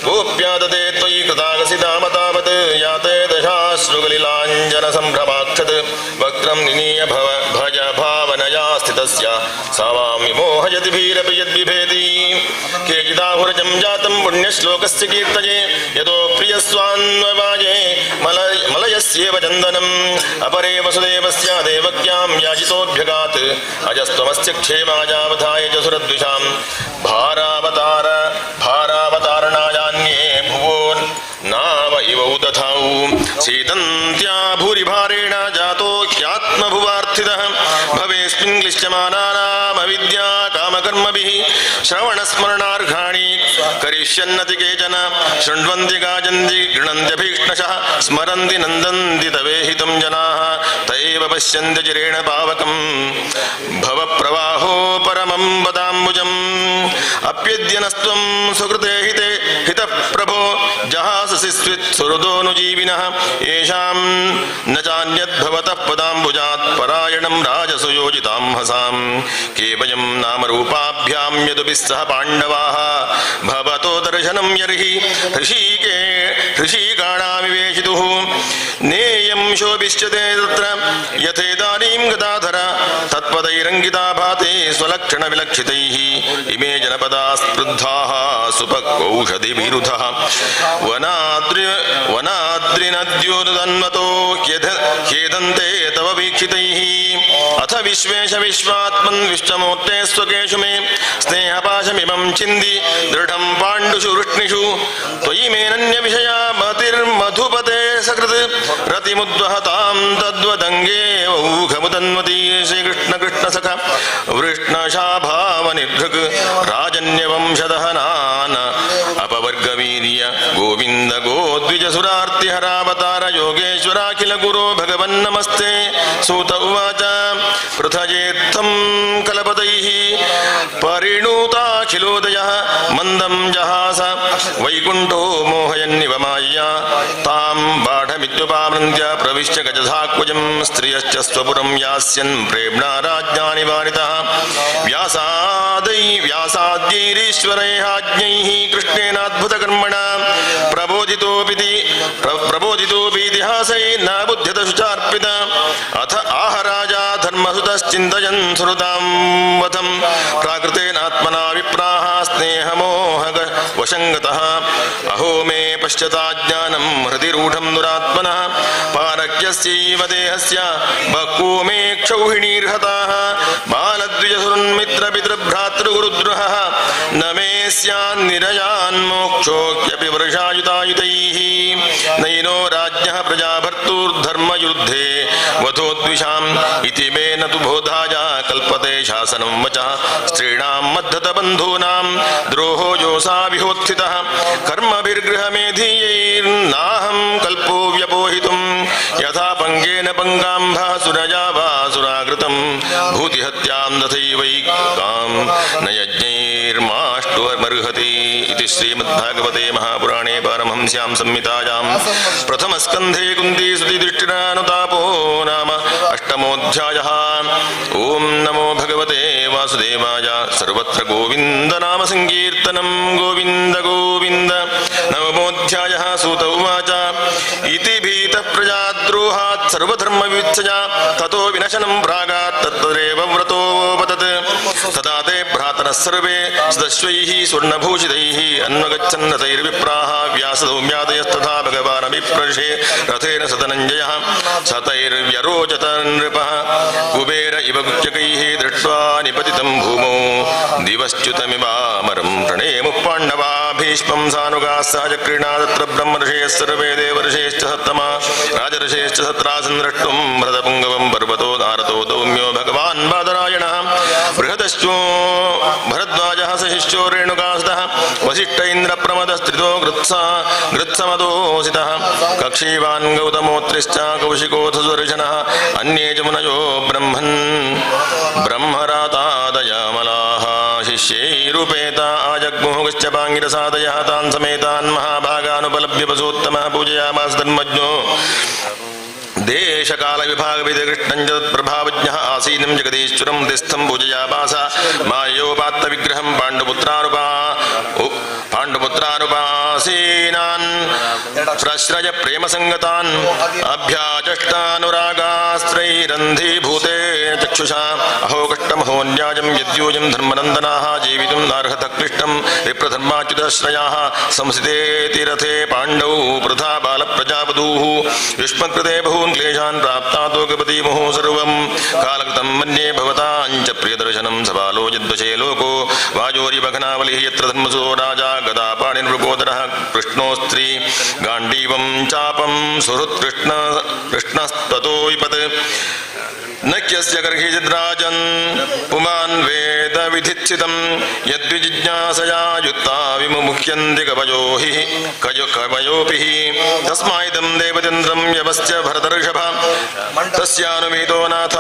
गोप्यादते त्वयि कृतागसितामतावत् याते दशाश्रुकलिलाञ्जनसम्भ्रमाक्षत् वक्त्रं निनीय भज भावनया स्थितस्य सा वां विमोहयति भीरपि यद्विभेति केचिदाहुरजं जातं पुण्यश्लोकस्य कीर्तये यतो प्रियस्वान्ववाये मलयस्येव चन्दनम् अपरे वसुदेवस्य देवक्यां याजितोऽभ्यगात् अजस्त्वमस्य क्षेमाजावधाय च सुरद्विषां भारावतारणायान्ये भुवो नाव इव उदथौ सीदन्त्या भूरिभारेण जातो ह्यात्मभुवार्थितः भवेस्मिन् क्लिश्यमानानामविद्या कामकर्मभिः श्रवणस्मरणार्हाणि करिष्यन्नति केचन शृण्वन्ति गायन्ति गृह्णन्त्यभीक्ष्णशः स्मरन्ति नन्दन्ति तवेहितं जनाः तैव पश्यन्ति चिरेण पावकं भवप्रवाहो परमं पदाम्बुजम् अप्यद्यनस्त्वं सुकृते हितः प्रभो जहाससि सुहृदोऽनुजीविनः येषां न चान्यद्भवतः पदाम्बुजात् परायणं राजसुयोजितां हसां केवलं नामरूपाभ्यां यदुभिः सह पाण्डवाः भवतो दर्शनं यर्हि ऋषिकाणामिवेशितुः नेयं शोभिष्यते तत्र यथेदानीं गदाधर तत्पदैरङ्गिता भाते स्वलक्षणविलक्षितैः इमे जनपदा स्पृद्धाः सुपक्वौषधिभिरुधः वनाद्रिनद्योनुदन्वतो ह्येदन्ते तव वीक्षितैः अथ विश्वेश विश्वात्मन् विश्वमूर्ते स्वकेषु मे स्नेहपाशमिमं छिन्दि दृढं पाण्डुषु वृष्णिषु त्वयि मेनन्यविषया मतिर्मधुपते सकृत् रतिमुद्वहतां तद्वदङ्गे ऊघमुदन्वती श्रीकृष्ण कृष्ण सख वृष्णशाभावनिर्धृक् राजन्यवंशदहनान् अपवर्गवीर्य गोविन्द गोद्विजसुरार्तिहरावतार योगेश्वराखिल गुरो भगवन्नमस्ते सूत उवाच पृथजेत्थं कलपतैः परिणूताखिलोदयः मन्दं जहास वैकुण्ठो मोहयन्निव मायया तां बाढमित्युपावृन्त्य प्रविश्य गजधाक्वजं स्त्रियश्च स्वपुरं यास्यन् प्रेम्णा राज्ञा निवारितः व्यासाद्यैरीश्वरैराज्ञैः कृष्णेनाद्भुतकर्मणा प्रबोधितोऽपीतिहासै न बुध्यत शुचार्पित अथ आह राजा धर्मसुतश्चिन्तयन् सुहृदां वधं प्राकृतेनात्मना विप्राः स्नेहमोहवशङ्गतः अहो मे पश्यताज्ञानं हृदि रूढं दुरात्मनः पारक्यस्यैव देहस्य बह्वो मे क्षौहिणीर्हताः बालद्विजसुरन्मित्रपितृभ्रातृगुरुद्रोहः न मे स्यान्निरयान्मोक्षोऽप्यपि वर्षायुतायुतैः नैनो राज्ञः प्रजाभर्तुर्धर्मयुद्धे वधोद्विषाम् इति मे न तु बोधाय कल्पते शासनं वचः स्त्रीणां मद्धतबन्धूनां द्रोहो योऽसा विहोत्थितः कर्मभिर्गृहमेधीयैर्नाहं कल्पो व्यपोहितुं यथा पङ्गेन पङ्गाम्भः सुरजा वा सुराकृतं भूतिहत्यां तथैवैकां न यज्ञैर्माष्टुमर्हति इति श्रीमद्भागवते महापुराणे पारमहंस्यां संहितायां प्रथमस्कन्धे कुन्तीसुतिदृष्टिरानुतापो नाम अष्टमोऽध्यायः। ॐ नमो भगवते वासुदेवाय सर्वत्र गोविन्द नाम संकीर्तनं गोविन्द गोविन्द। नवमोऽध्यायः सूत उवाच इति भीतः प्रजाद्रोहात् सर्वधर्मविवत्सया ततो विनशनं प्रागात् तत्तदेव व्रतोपतत् तदा ते भ्रातरः सर्वे सदस्वैः स्वर्णभूषितैः अन्वगच्छन्नतैर्विप्राः व्यासदौम्यादयस्तथा भगवानभिप्रशे रथेन सतनञ्जयः सतैर्व्यरोचत नृपः कुबेर इव गुच्यकैः दृष्ट्वा निपतितं भूमौ दिवश्च्युतमिवामरं प्रणेमुः पाण्डवा भीष्मं सानुगाः सहचक्रिणा तत्र ब्रह्मर्षयः सर्वे देवर्षयश्च सत्तमा राजर्षयश्च सत्रासन् द्रष्टुं भरतपुङ्गवं पर्वतो नारदो दौम्यो भगवान् बादरायणः बृहदश्चो भरद्वाजः सशिष्यो रेणुकास्तः वसिष्ठ इन्द्रप्रमदस्त्रितो गृत्समदोऽसितः कक्षीवान् गौतमोत्रिश्च कौशिकोऽथ सुदर्शनः अन्ये च मुनयो ब्रह्मरातादयामलाः शिष्यैरुपेता आजग्मुः कश्यपाङ्गिरसादयः तान् समेतान् महाभागानुपलभ्य वसोत्तमः पूजयामास धर्मज्ञो देशकालविभागविद कृष्णं च तत्प्रभावज्ञः आसीनं जगदीश्वरं तिस्थं पूजयामास मायोपात्तविग्रहं पाण्डुपुत्रानुपासीनान् प्रश्रय प्रेमसङ्गतान् अभ्याचष्टानुरागास्त्रैरन्धीभूतेन चक्षुषा अहो कष्टमहोन्याजं यद्यूयं धर्मनन्दनाः जीवितुं नार्हतः क्लिष्टं विप्रधर्माच्युतश्रयाः संस्थितेति रथे पाण्डौ पृथा बालप्रजावधूः युष्मकृते बहून् क्लेशान् प्राप्तातो गपति मुहुः सर्वं कालकृतं मन्ये भवताञ्च प्रियदर्शनं सबालो यद्वशे लोको वाजोरिवघनावलिः यत्र धर्मसो राजा गदापाणिर्वृकोदरः कृष्णोस्त्री गाण्डीवं चापं सुहृत्कृष्णस्ततो विपत् नक्यस्य गर्हिचिद्राजन् पुमान् वेद विधित्सितं यद्विजिज्ञासया युक्ता विमुह्यन्ति कवयोऽपि तस्माइदं देवतेन्द्रं व्यवस्य भरतर्षभ तस्यानुमीतो नाथ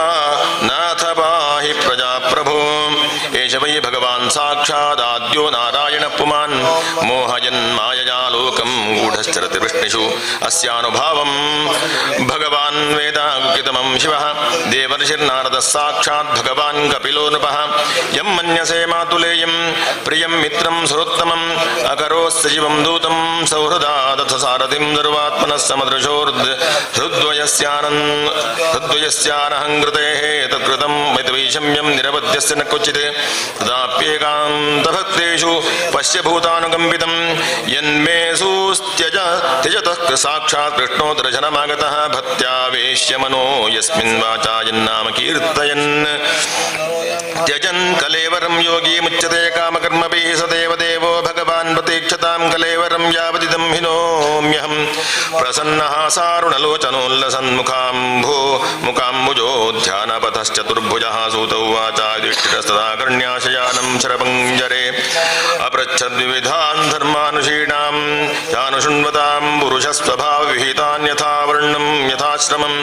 पाहि प्रजाप्रभो एष वै भगवान् साक्षादाद्यो नारायणः पुमान् मोहजन्मायया लोकं गूढश्चरतिर्विष्णुषु अस्यानुभावं भगवान् वेदाङ्कितमं शिवः देवर्षिर्नारदः साक्षात् भगवान् कपिलो नृपः यं मन्यसे मातुलेयं प्रियं मित्रं सुरोत्तमम् अकरोत्सजीवं दूतं सौहृदादथ सारथिं सर्वात्मनः समदृशोर्हृद्वयस्यानहङ्कृतेः तत्कृतं वैतवैषम्यं निरवध्यस्य न क्वचित् तदाप्येकान्तभक्तेषु पश्य भूतानुकम्पितं यन्मेषुस्त्यजतः साक्षात् कृष्णो दर्शनमागतः भक्त्यावेश्य मनो यस्मिन् वाचा यन्नाम कीर्तयन् त्यजन् कलेवरं योगी मुच्यते कामकर्मभिः स देवदेवो भगवान् प्रतीक्षतां कलेवरं यावदिदं हिनोम्यहं प्रसन्नः सारुणलोचनोल्लसन्मुखाम्भो मुकाम्बुजो ध्यानपथश्चतुर्भुजः सूत उवाच युधिष्ठिरस्तदा कर्ण्याशयानं शरपञ्जरे अपृच्छद्विविधान् धर्मानुषीणां यानुशृण्वतां पुरुषस्वभावविहितान् यथा वर्णं यथाश्रमं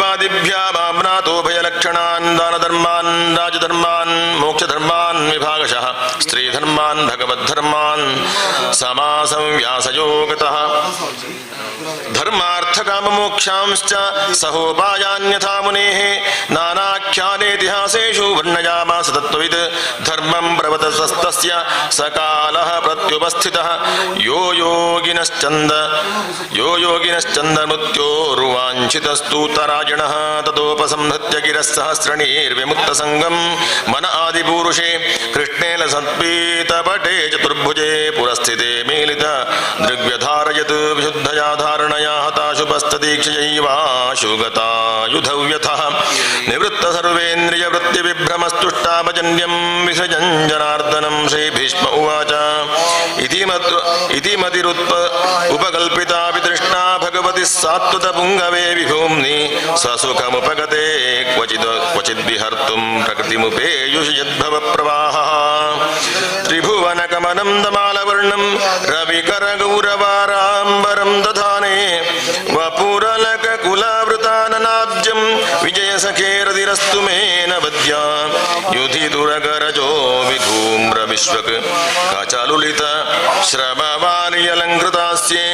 वैराग्यरागोपादिभ्यामाम्नातो भयलक्षणान् दानधर्मान् राजधर्मान् मोक्षधर्मान् विभागशः स्त्रीधर्मान् भगवद्धर्मान् समासंव्यासयोगतः धर्मार्थकाममोक्षांश्च सहोपायान्यथा मुनेः नानाख्यानेतिहासेषु वर्णयामास तत्त्वविद् धर्मं प्रवतस्तस्य सकालः प्रत्युपस्थितः यो योगिनश्चन्द्रमृत्योर्वाञ्छितस्तूतराजिणः ततोपसंहृत्य गिरस्सहस्रणीर्विमुक्तसङ्गं मन आदिपूरुषे कृष्णे लसत्पीतपटे चतुर्भुजे पुरस्थिते मीलित दृग्व्यधारयत् विशुद्धया धारणया हताशुपस्तदीक्षयैवाशु गतायुधव्यथः निवृत्त सर्वेन्द्रियवृत्तिविभ्रमस्तुष्टापजन्यं विसृजन् जनार्दनं श्रीभीष्म उवाच इति मतिरुपकल्पिता वितृष्णा भगवति सात्वतपुङ्गवे विभूम्नि ससुखमुपगते क्वचिद्विहर्तुं प्रकृतिमुपेयुषि यद्भवप्रवाहः त्रिभुवनकमनं दमालवर्णं रविकरगौरवाराम्बरं दधाने वपुरलककुलावृताननाब्जं विजयसखेरतिरस्तु मे न वद्या युधिदुरगरजो विधूम्रविश्वक कचलुलित श्रमवार्यलङ्कृतास्ये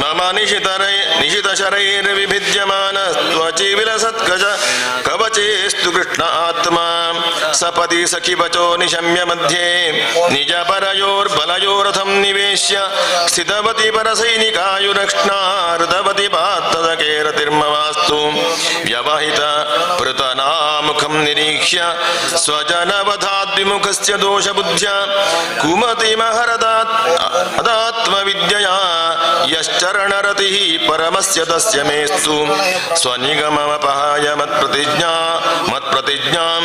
मम निशितशरैर्विभिद्यमानस्त्वचिविलसत्कज कवचेस्तु कृष्ण आत्मा सपदि सखिवचो निशम्य मध्ये निजपरयोर्बलयोरथं निवेश्य स्थितवति परसैनिकायुरक्ष्णार्धवति पात्तदकेरतिर्मवास्तु व्यवहित पृतनामुखं निरीक्ष्य स्वजनवधाद्विमुखस्य दोषबुद्ध्या कुमतिमहरदात्मविद्यया यश्चरणरतिः परमस्य तस्य मेस्तु स्वनिगममपहाय मत्प्रतिज्ञां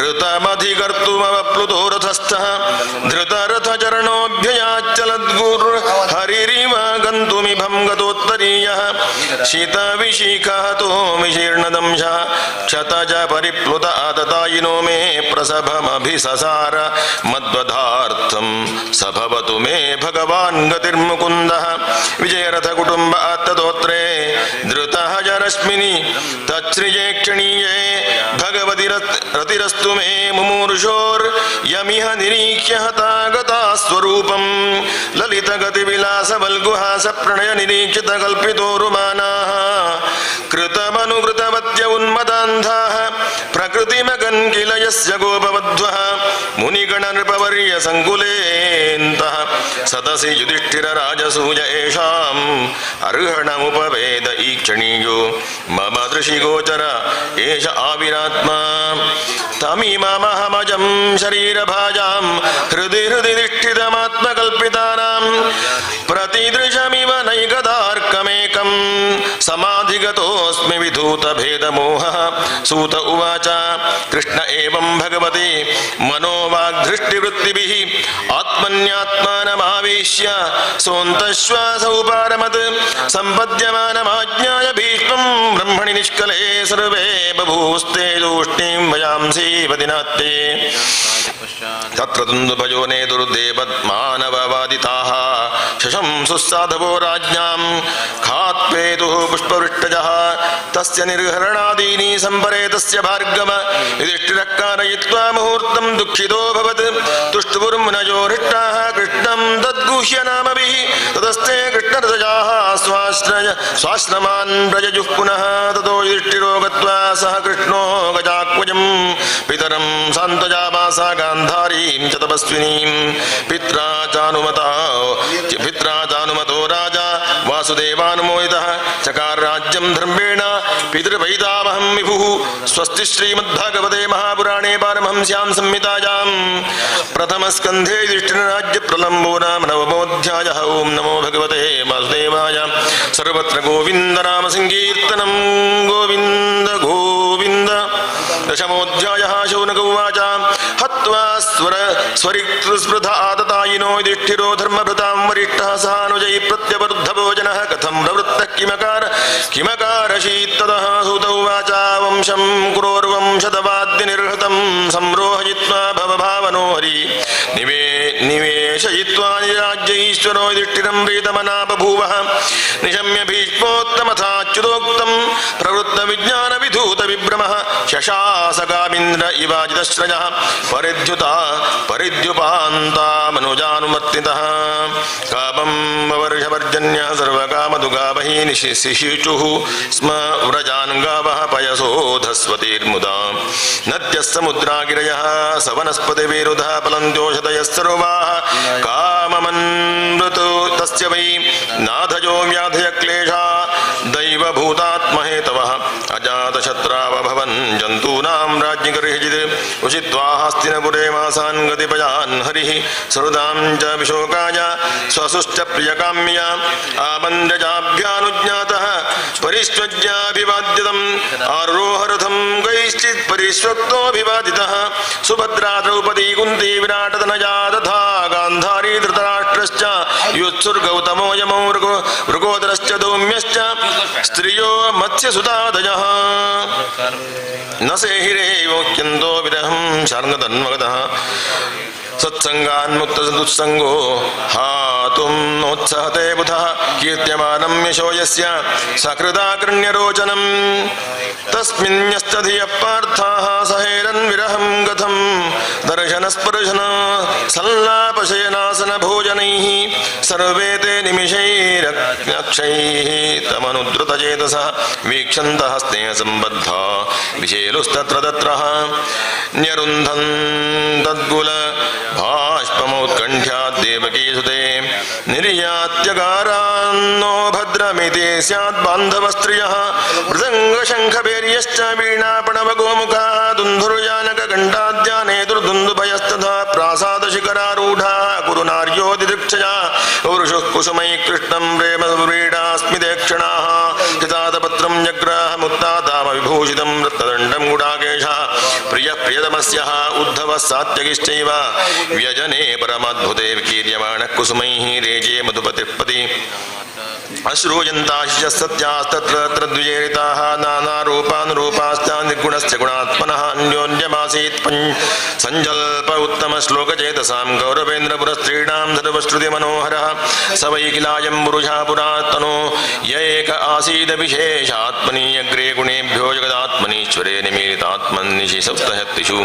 ऋतमधिकर्तुमवप्लुतो रथस्थः धृतरथचरणोऽभ्ययाच्चलद्गुर्हरिरिव गन्तुमिभं गतोत्तरीयः शीतविशीखहतो विशीर्णदंशः क्षतज परिप्लुत आततायिनो मे प्रसभमभिससार मद्वधार्थं स भवतु मे भगवान् गतिर्मुकुन्दः विजयरथकुटुम्ब आत्तदोत्रे धृतः जरश्मिनि तच्छ्रिजेक्षणीये भगवति रतिरस्तु मे मुमूर्षोर्यमिह निरीक्ष्य हतागता स्वरूपं ललितगतिविलासवल्गुहास प्रणय निरीक्षित कल्पितोरुमानाः कृतमनुकृतवत्य उन्मदान्धाः प्रकृतिमगन् किल यस्य गोपवध्वः मुनिगणनृपवर्य सङ्कुलेन्तः सदसि युधिष्ठिरराजसूय येषाम् अर्हणमुपवेद ईक्षणीयो मम दृशिगोचर एष आविरात्मा तमिममहमजं शरीरभाजां हृदि तिष्ठितमात्मकल्पितानां प्रतिदृशमिव नैकदार्कमेकं समाधिगतोऽस्मि विधूतभेदमोहः सूत उवाच कृष्ण एवं भगवति मनोवाग्धृष्टिवृत्तिभिः आत्मन्यात्मानमावेश्य सोऽन्तश्वासौ पारमत् सम्पद्यमानमाज्ञाय भीष्मं ब्रह्मणि निष्कले सर्वे बभूस्ते तूष्णीं वयांसि पतिनात्ते तत्र दुन्दुभयो नेतुर्देवत्मानववादिताः शशंसुः साधवो राज्ञां खात् समाप्येतुः पुष्पवृष्टजः तस्य निर्हरणादीनि सम्परेतस्य भार्गव युधिष्ठिरः कारयित्वा मुहूर्तं दुःखितोऽभवत् तुष्टुपुर्मुनयो हृष्टाः कृष्णं तद्गुह्य नामभिः ततस्ते कृष्णरथजाः स्वाश्रमान् व्रजयुः पुनः ततो युधिष्ठिरो गत्वा सह कृष्णो गजाक्वजं पितरं सान्त्वयामास गान्धारीं च तपस्विनीं पित्रा चानुमतो राजा वासुदेवानुमोदितः चकार राज्यं धर्मेण पितृपैतामहं विभुः स्वस्ति श्रीमद्भागवते महापुराणे पारमहंस्यां संहितायां प्रथमस्कन्धे युधिष्ठिरराज्य प्रलम्बो नाम नवमोऽध्यायः। ओं नमो भगवते वासुदेवाय। सर्वत्र गोविन्द नाम संकीर्तनं गोविन्द गोविन्द। दशमोऽध्यायः। शौनक उवाच हत्वा स्वरिक्तस्पृधा आततायिनो युधिष्ठिरो धर्मभृतां वरिष्ठः सानुजैः प्रत्यवरुद्धभोजनः कथं प्रवृत्तः किमकारशीत्ततः सूत उवाच वंशं कुरोर्वंशतवाद्यनिर्हतं संरोहयित्वा भवभावनो हरि निवेशयित्वा निराज्यैश्वरो युधिष्ठिरं प्रीतमना बभूवः निशम्य भीष्मोत्तमथाच्युतोक्तं प्रवृत्तविज्ञानविधूतविभ्रमः शशासकामिन्द्र इवाजितश्रयः परिद्युपान्तामनुजानुमत्तितः कामं वर्षवर्जन्यः सर्वकामदुगावहि निशिशिचुः स्म व्रजान् गावः पयसोधस्वतीर्मुदा नद्यः समुद्रागिरयः सवनस्पतिविरुधः फलन्त्योषधयः सर्वाः काममन्मृतो तस्य वै नाथजो व्याधय क्लेशा दैवभूतात्महेतवः अजातशत्रावभवन् जन्तूनां राज्ञिकर्हिजित् उषित्वा हस्तिनपुरे मासान् गतिपयान् हरिः सरुदां च विशोकाय स्वसुश्च प्रियकाम्य आमन्द्रजाभ्यानुज्ञातः परिष्वज्याभिवाद्यतम् आरोहरथं कैश्चित् परिष्वक्तोऽभिवादितः सुभद्रा द्रौपदी कुन्ती विराटतनया तथा गान्धारी धृतराष्ट्रश्च युत्सुर्गौतमो यमो मृगोदरश्च धौम्यश्च स्त्रियो मत्स्यसुतादयः न सेहिरेवोक्यन्तो विरहं शार्ङ्गतन्मगतः सत्सङ्गान्मुक्तसदुत्सङ्गो हातुं नोत्सहते बुधः कीर्त्यमानं यशो यस्य सकृदाकृण्यरोचनम् तस्मिन्यस्तधियः पार्थाः सहेरन् विरहं गतं दर्शनस्पर्शन सल्लापशयनासन भोजनैः सर्वे ते निमिषैरक्षैः तमनुद्रुतचेतसः वीक्षन्तः स्नेहसम्बद्धा विशेलुस्तत्र तत्रः न्यरुन्धन् तद्गुल भाष्पमोत्कण्ठ्यात् देवकीसुते निर्यात्यकारान्नो भद्रमिति स्यात् बान्धवस्त्रियः मृदङ्गशङ्खभैर्यश्च वीणापणवगोमुखा दुन्धुर्यानकघण्टाद्याने दुर्दुन्दुभयस्तथा प्रासादशिखरारूढा कुरु नार्योदिदृक्षया पुरुषुः कुसुमैः कृष्णं प्रेमव्रीडास्मिदेक्षणाः हितातपत्रं जग्राहमुत्तातामविभूषितं रत्नदण्डं गुडाकेशः प्रियः प्रियतमस्यः उद्धवः सात्यकिश्चैव व्यजने परमाद्भुते विकीर्यमाणः कुसुमैः रेजे मधुपतिपति अश्रूयन्ताश्च सत्यास्तत्र तत्र द्विजेरिताः नानारूपानुरूपाश्च निर्गुणस्य गुणात्मनः अन्योन्यमासीत् सञ्जल्प उत्तमश्लोकचेतसां गौरवेन्द्रपुरस्त्रीणां सर्वश्रुतिमनोहरः स वै किलायं पुरुषः पुरातनो य एक आसीदविशेषात्मनि अग्रे गुणेभ्यो जगदात्मनीश्वरे निमीलितात्मन्निशि सप्तशक्तिषु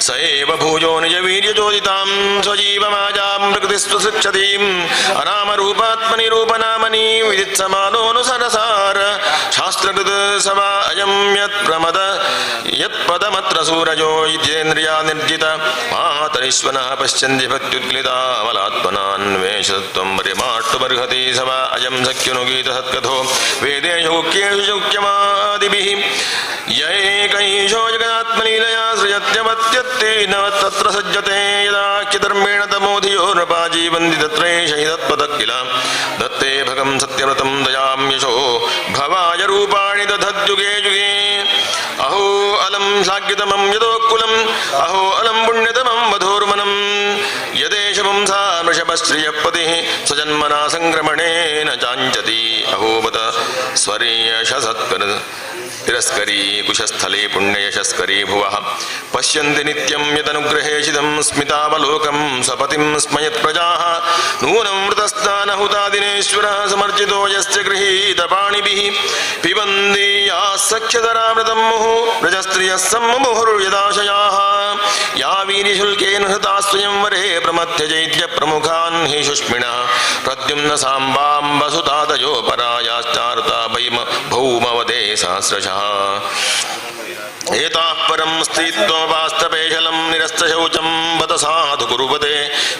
स एव भूयो निजवीर्यचोदितां स्वजीवमाजां प्रकृतिस्वसृच्छतीम् अनामरूपात्मनि रूपनामनि विदित्समानोऽनुसरसार शास्त्रकृत सवा अयं यत्प्रमद यत्पदमत्र सूरजो इत्येन्द्रिया निर्जित मातरीश्वनः पश्यन्ति भक्त्युद्गलितामलात्मनान्वेषत्वं परिमाष्टुमर्हति सवा अयं सख्युनुगीतसत्कथो वेदेषु उक्येषु उक्यमादिभिः य एकैषो जगदात्मलीलया सृजत्यवत्यत्ते न तत्र सज्जते यदाख्यधर्मेण तमोधियो नृपा जीवन्ति तत्रैष हि तत्पदः किल दत्ते भगं सत्यव्रतं दयां यशो भवाय रूपाणि दधद्युगे युगे अहो अलं शाग्यतमं यदोकुलम् अहो अलं पुण्यतमं वधूर्मनं यदेश पुंसा वृषभश्रियपतिः स्वजन्मना संक्रमणेन चाञ्चति अहो बत ಸ್ವರೇಯಶಸತ್ಕರ ತಿರಸ್ಕರೀ ಕುಶಸ್ಥಲೆ ಪುಣ್ಯಯಶಸ್ಕರೀ ಭುವಃ ಪಶ್ಯಂತಿ ನಿತ್ಯಂ ಯದನುಗ್ರಹೇಶಿದಂ ಸ್ಮಿತಾವಲೋಕಂ ಸ್ವಪತಿಂ ಸ್ಮಯತ್ ಪ್ರಜಾಃ ನೂನಂ ಮೃತಸ್ನಾನಹುತಾದಿನೇಶ್ವರಃ ಸಮರ್ಚಿತೋ ಯಸ್ಯ ಗೃಹೀತ ಪಾಣಿಭಿಃ ಪಿಬಂದಿ ಯಾಃ ಸಖ್ಯಧರಾಮೃತಂ ಮುಹುಃ ರಜಸ್ತ್ರಿಯಃ ಸಮ್ಮುಹುರ್ಯದಾಶಯಾಃ ಯಾ ವೀರ್ಯಶುಲ್ಕೇನ ಹೃತಾ ಸ್ವಯಂವರೇ ಪ್ರಮಥ್ಯ ಚೈತ್ಯ ಪ್ರಮುಖಾನ್ ಹಿ ಶುಷ್ಮಿಣಃ ಪ್ರದ್ಯುಮ್ನ ಸಾಂಬಾಂಬಸುತಾದಯೋ ಪರಾಯಾಶ್ಚಾರ್ತಾ ಭೌಮವದೇ ಸಹಸ್ರಶಃ ಏತಾಃ ಪರಂ ಸ್ಥಿತ್ವಪಾಸ್ತಪೇಶಲಂ ನಿರಸ್ತಶೌಚಂ ಬತ ಸಾಧು ಕುರುಪತೆ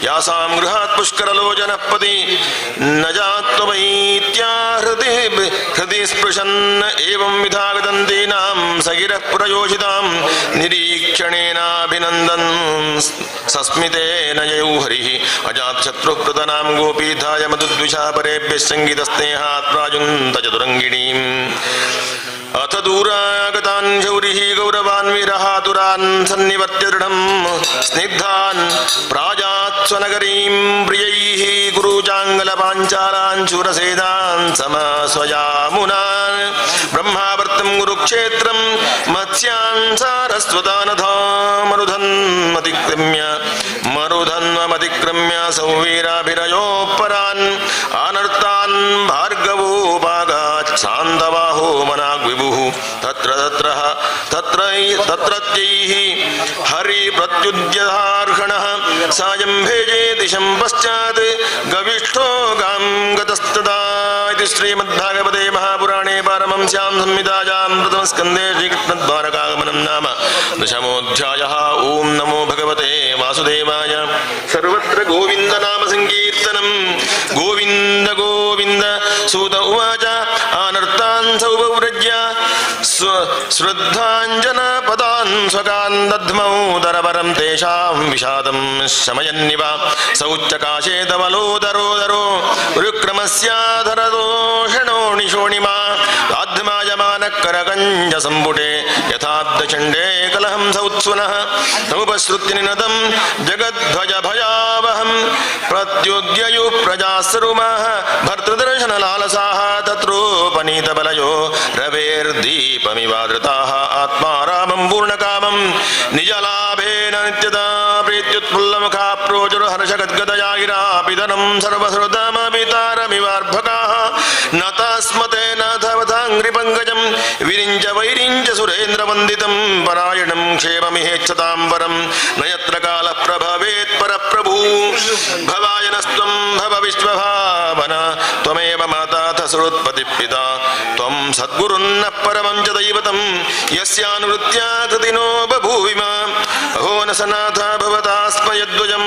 ಯಾಸಾಂ ಗೃಹಾತ್ ಪುಷ್ಕರಲೋಚನಃ ಪತಿ ನ ಜಾತ್ವಮೈತ್ಯಾ ಹೃದಿ ಸ್ಪೃಶನ್ ಏವಂ ವಿಧಾಗದಂತೀನಾಂ ಸಗಿರಃ ಪ್ರಯೋಷಿತಾಂ ನಿರೀಕ್ಷಣೇನಾಭಿನಂದನ್ ಸಸ್ಮಿತೇನ ಯಯೌ ಹರಿಃ ಅಜಾತಶತ್ರುಃ ಪ್ರತನಾಂ ಗೋಪೀಧಾಯ ಮಧುದ್ವಿಷಾ ಪರೇಭ್ಯಃ ಸಂಗೀತಸ್ನೇಹಾತ್ ಪ್ರಾಯುಂತ ಚತುರಂಗಿಣೀಂ ಅಥ ದೂರಾಗತಾನ್ ಶೌರಿಃ ಗೌರವಾನ್ ವೀರಹಾತುರಾನ್ ಸನ್ನಿವರ್ತ್ಯ ದೃಢಂ ಸ್ನಿಗ್ಧಾನ್ ಪ್ರಾಜಾತ್ಸ್ವನಗರೀಂ ಪ್ರಿಯೈಃ ಗುರುಚಾಂಗಲ ಪಾಂಚಾಲಾನ್ ಶೂರಸೇನಾನ್ ಸಮಸ್ವಯಾಮುನಾನ್ ಬ್ರಹ್ಮಾವರ್ತಂ ಗುರುಕ್ಷೇತ್ರಂ ಮತ್ಸ್ಯಾನ್ ಸಾರಸ್ವತಾನಧಾ ಮರುಧನ್ವಮತಿಕ್ರಮ್ಯ ಸೌವೀರಾಭಿರಯೋಪರಾನ್ ಆನರ್ತಾನ್ ಭಾರ್ಗವೋ ಭಾಗಾತ್ ಶಾಂತವಾಹೋ ಮನಾಗ್ವಿಭುಃ ತತ್ರತ್ಯೈಃ ಹರಿ ಪ್ರತ್ಯುದ್ಯಧಾರ್ಹಣಃ ಸಾಯಂ ಭೇಜೇ ದಿಶಂ ಪಶ್ಚಾತ್ ಗವಿಷ್ಠೋ ಗಾಂ ಗತಸ್ತದಾ ಇತಿ ಶ್ರೀಮದ್ಭಾಗವತೆ ಮಹಾಪುರಾಣೇ ಪಾರಮಹಂಸ್ಯಾಂ ಸಂಹಿತಾಯಾಂ ಪ್ರಥಮಸ್ಕಂಧೇ ಶ್ರೀಕೃಷ್ಣದ್ವಾರಕಾಗಮನಂ ನಾಮ ದಶಮೋऽಧ್ಯಾಯಃ. ಓಂ ನಮೋ ಭಗವತೆ ವಾಸುದೇವಾಯ. ಸರ್ವತ್ರ ಗೋವಿಂದ ನಾಮ ಸಂಕೀರ್ತನಂ. ಗೋವಿಂದ ಗೋವಿಂದ ಸೂತ ಉವಾಚ ಆನರ್ತಾನ್ ಸೌಪವ್ರಜ್ಯ ಶ್ರದ್ಧಾಂಜನ ಪದಾನ್ ಸ್ವಕಾನ್ ದಧ್ಮೌ ದರವರಂ ತೇಷಾಂ ವಿಷಾದಂ ಶಮಯನ್ನಿವ ಸೌಚ್ಚಕಾಶೇತವಲೋದರೋದರೋ ವಿಕ್ರಮಸ್ಯಾಧರದೋಷಣೋ ನಿಶೋಣಿಮಾ ಆಧ್ಮಾಯಮಾನಕರಕಂಜ ಸಂಪುಟೆ ಯಥಾಬ್ಧಚಂಡೇ ಕಲಹಂ ಸೌತ್ಸುನಃ ಸಮುಪಶ್ರುತ್ಯ ನಿನದಂ ಜಗದ್ಧ್ವಜ ಭಯಾವಹಂ ಪ್ರತ್ಯುದ್ಯಯು ಪ್ರಜಾಸರುಮಃ ಭರ್ತೃದರ್ಶನ ಲಾಲಸಾಃ ತತ್ರೋಪನೀತ ಬಲಯೋ ರವೇರ್ದೀಪಮಿವಾದೃತಾಃ ಆತ್ಮಾರಾಮಂ ಪೂರ್ಣಕಾಮಂ ನಿಜಲಾಭೇನ ನಿತ್ಯದಾ ಪ್ರೀತ್ಯುತ್ಫುಲ್ಲಮುಖಾ ಪ್ರೋಜುರು ಹರ್ಷಗದ್ಗದಯಾಗಿರಾ ಪಿತರಂ ಸರ್ವಸೃತಮಪಿತಾರಮಿವಾರ್ಭಕಾಃ ನ ತಸ್ಮತೆ ನ ಧವತಾಂಗ್ರಿಪಂಕಜಂ ವಿರಿಂಚ ವೈರಿಂಚ ಸುರೇಂದ್ರವಂದಿತಂ ಪರಾಯಣಂ ಕ್ಷೇಮಮಿಹೇಚ್ಛತಾಂ ವರಂ ನ ಯತ್ರ ಕಾಲಃ ಪ್ರಭವೇತ್ ಪರಪ್ರಭೂ ಭವಾಯನಸ್ತ್ವಂ ಭವ ವಿಶ್ವಭಾವನ ತ್ವಮೇವ ಮಾತಾಥ ಸುಹೃತ್ಪತಿಃ ಪಿತಾ ತ್ವಂ ಸದ್ಗುರುನ್ನಃ ಪರಮಂ ಚ ದೈವತಂ ಯಸ್ಯಾನುವೃತ್ತ್ಯಾ ಕೃತಿನೋ ಬಭೂವಿಮ ಅಹೋ ನ ಸನಾಥ ಭವತಾಸ್ಮಯದ್ವಯಂ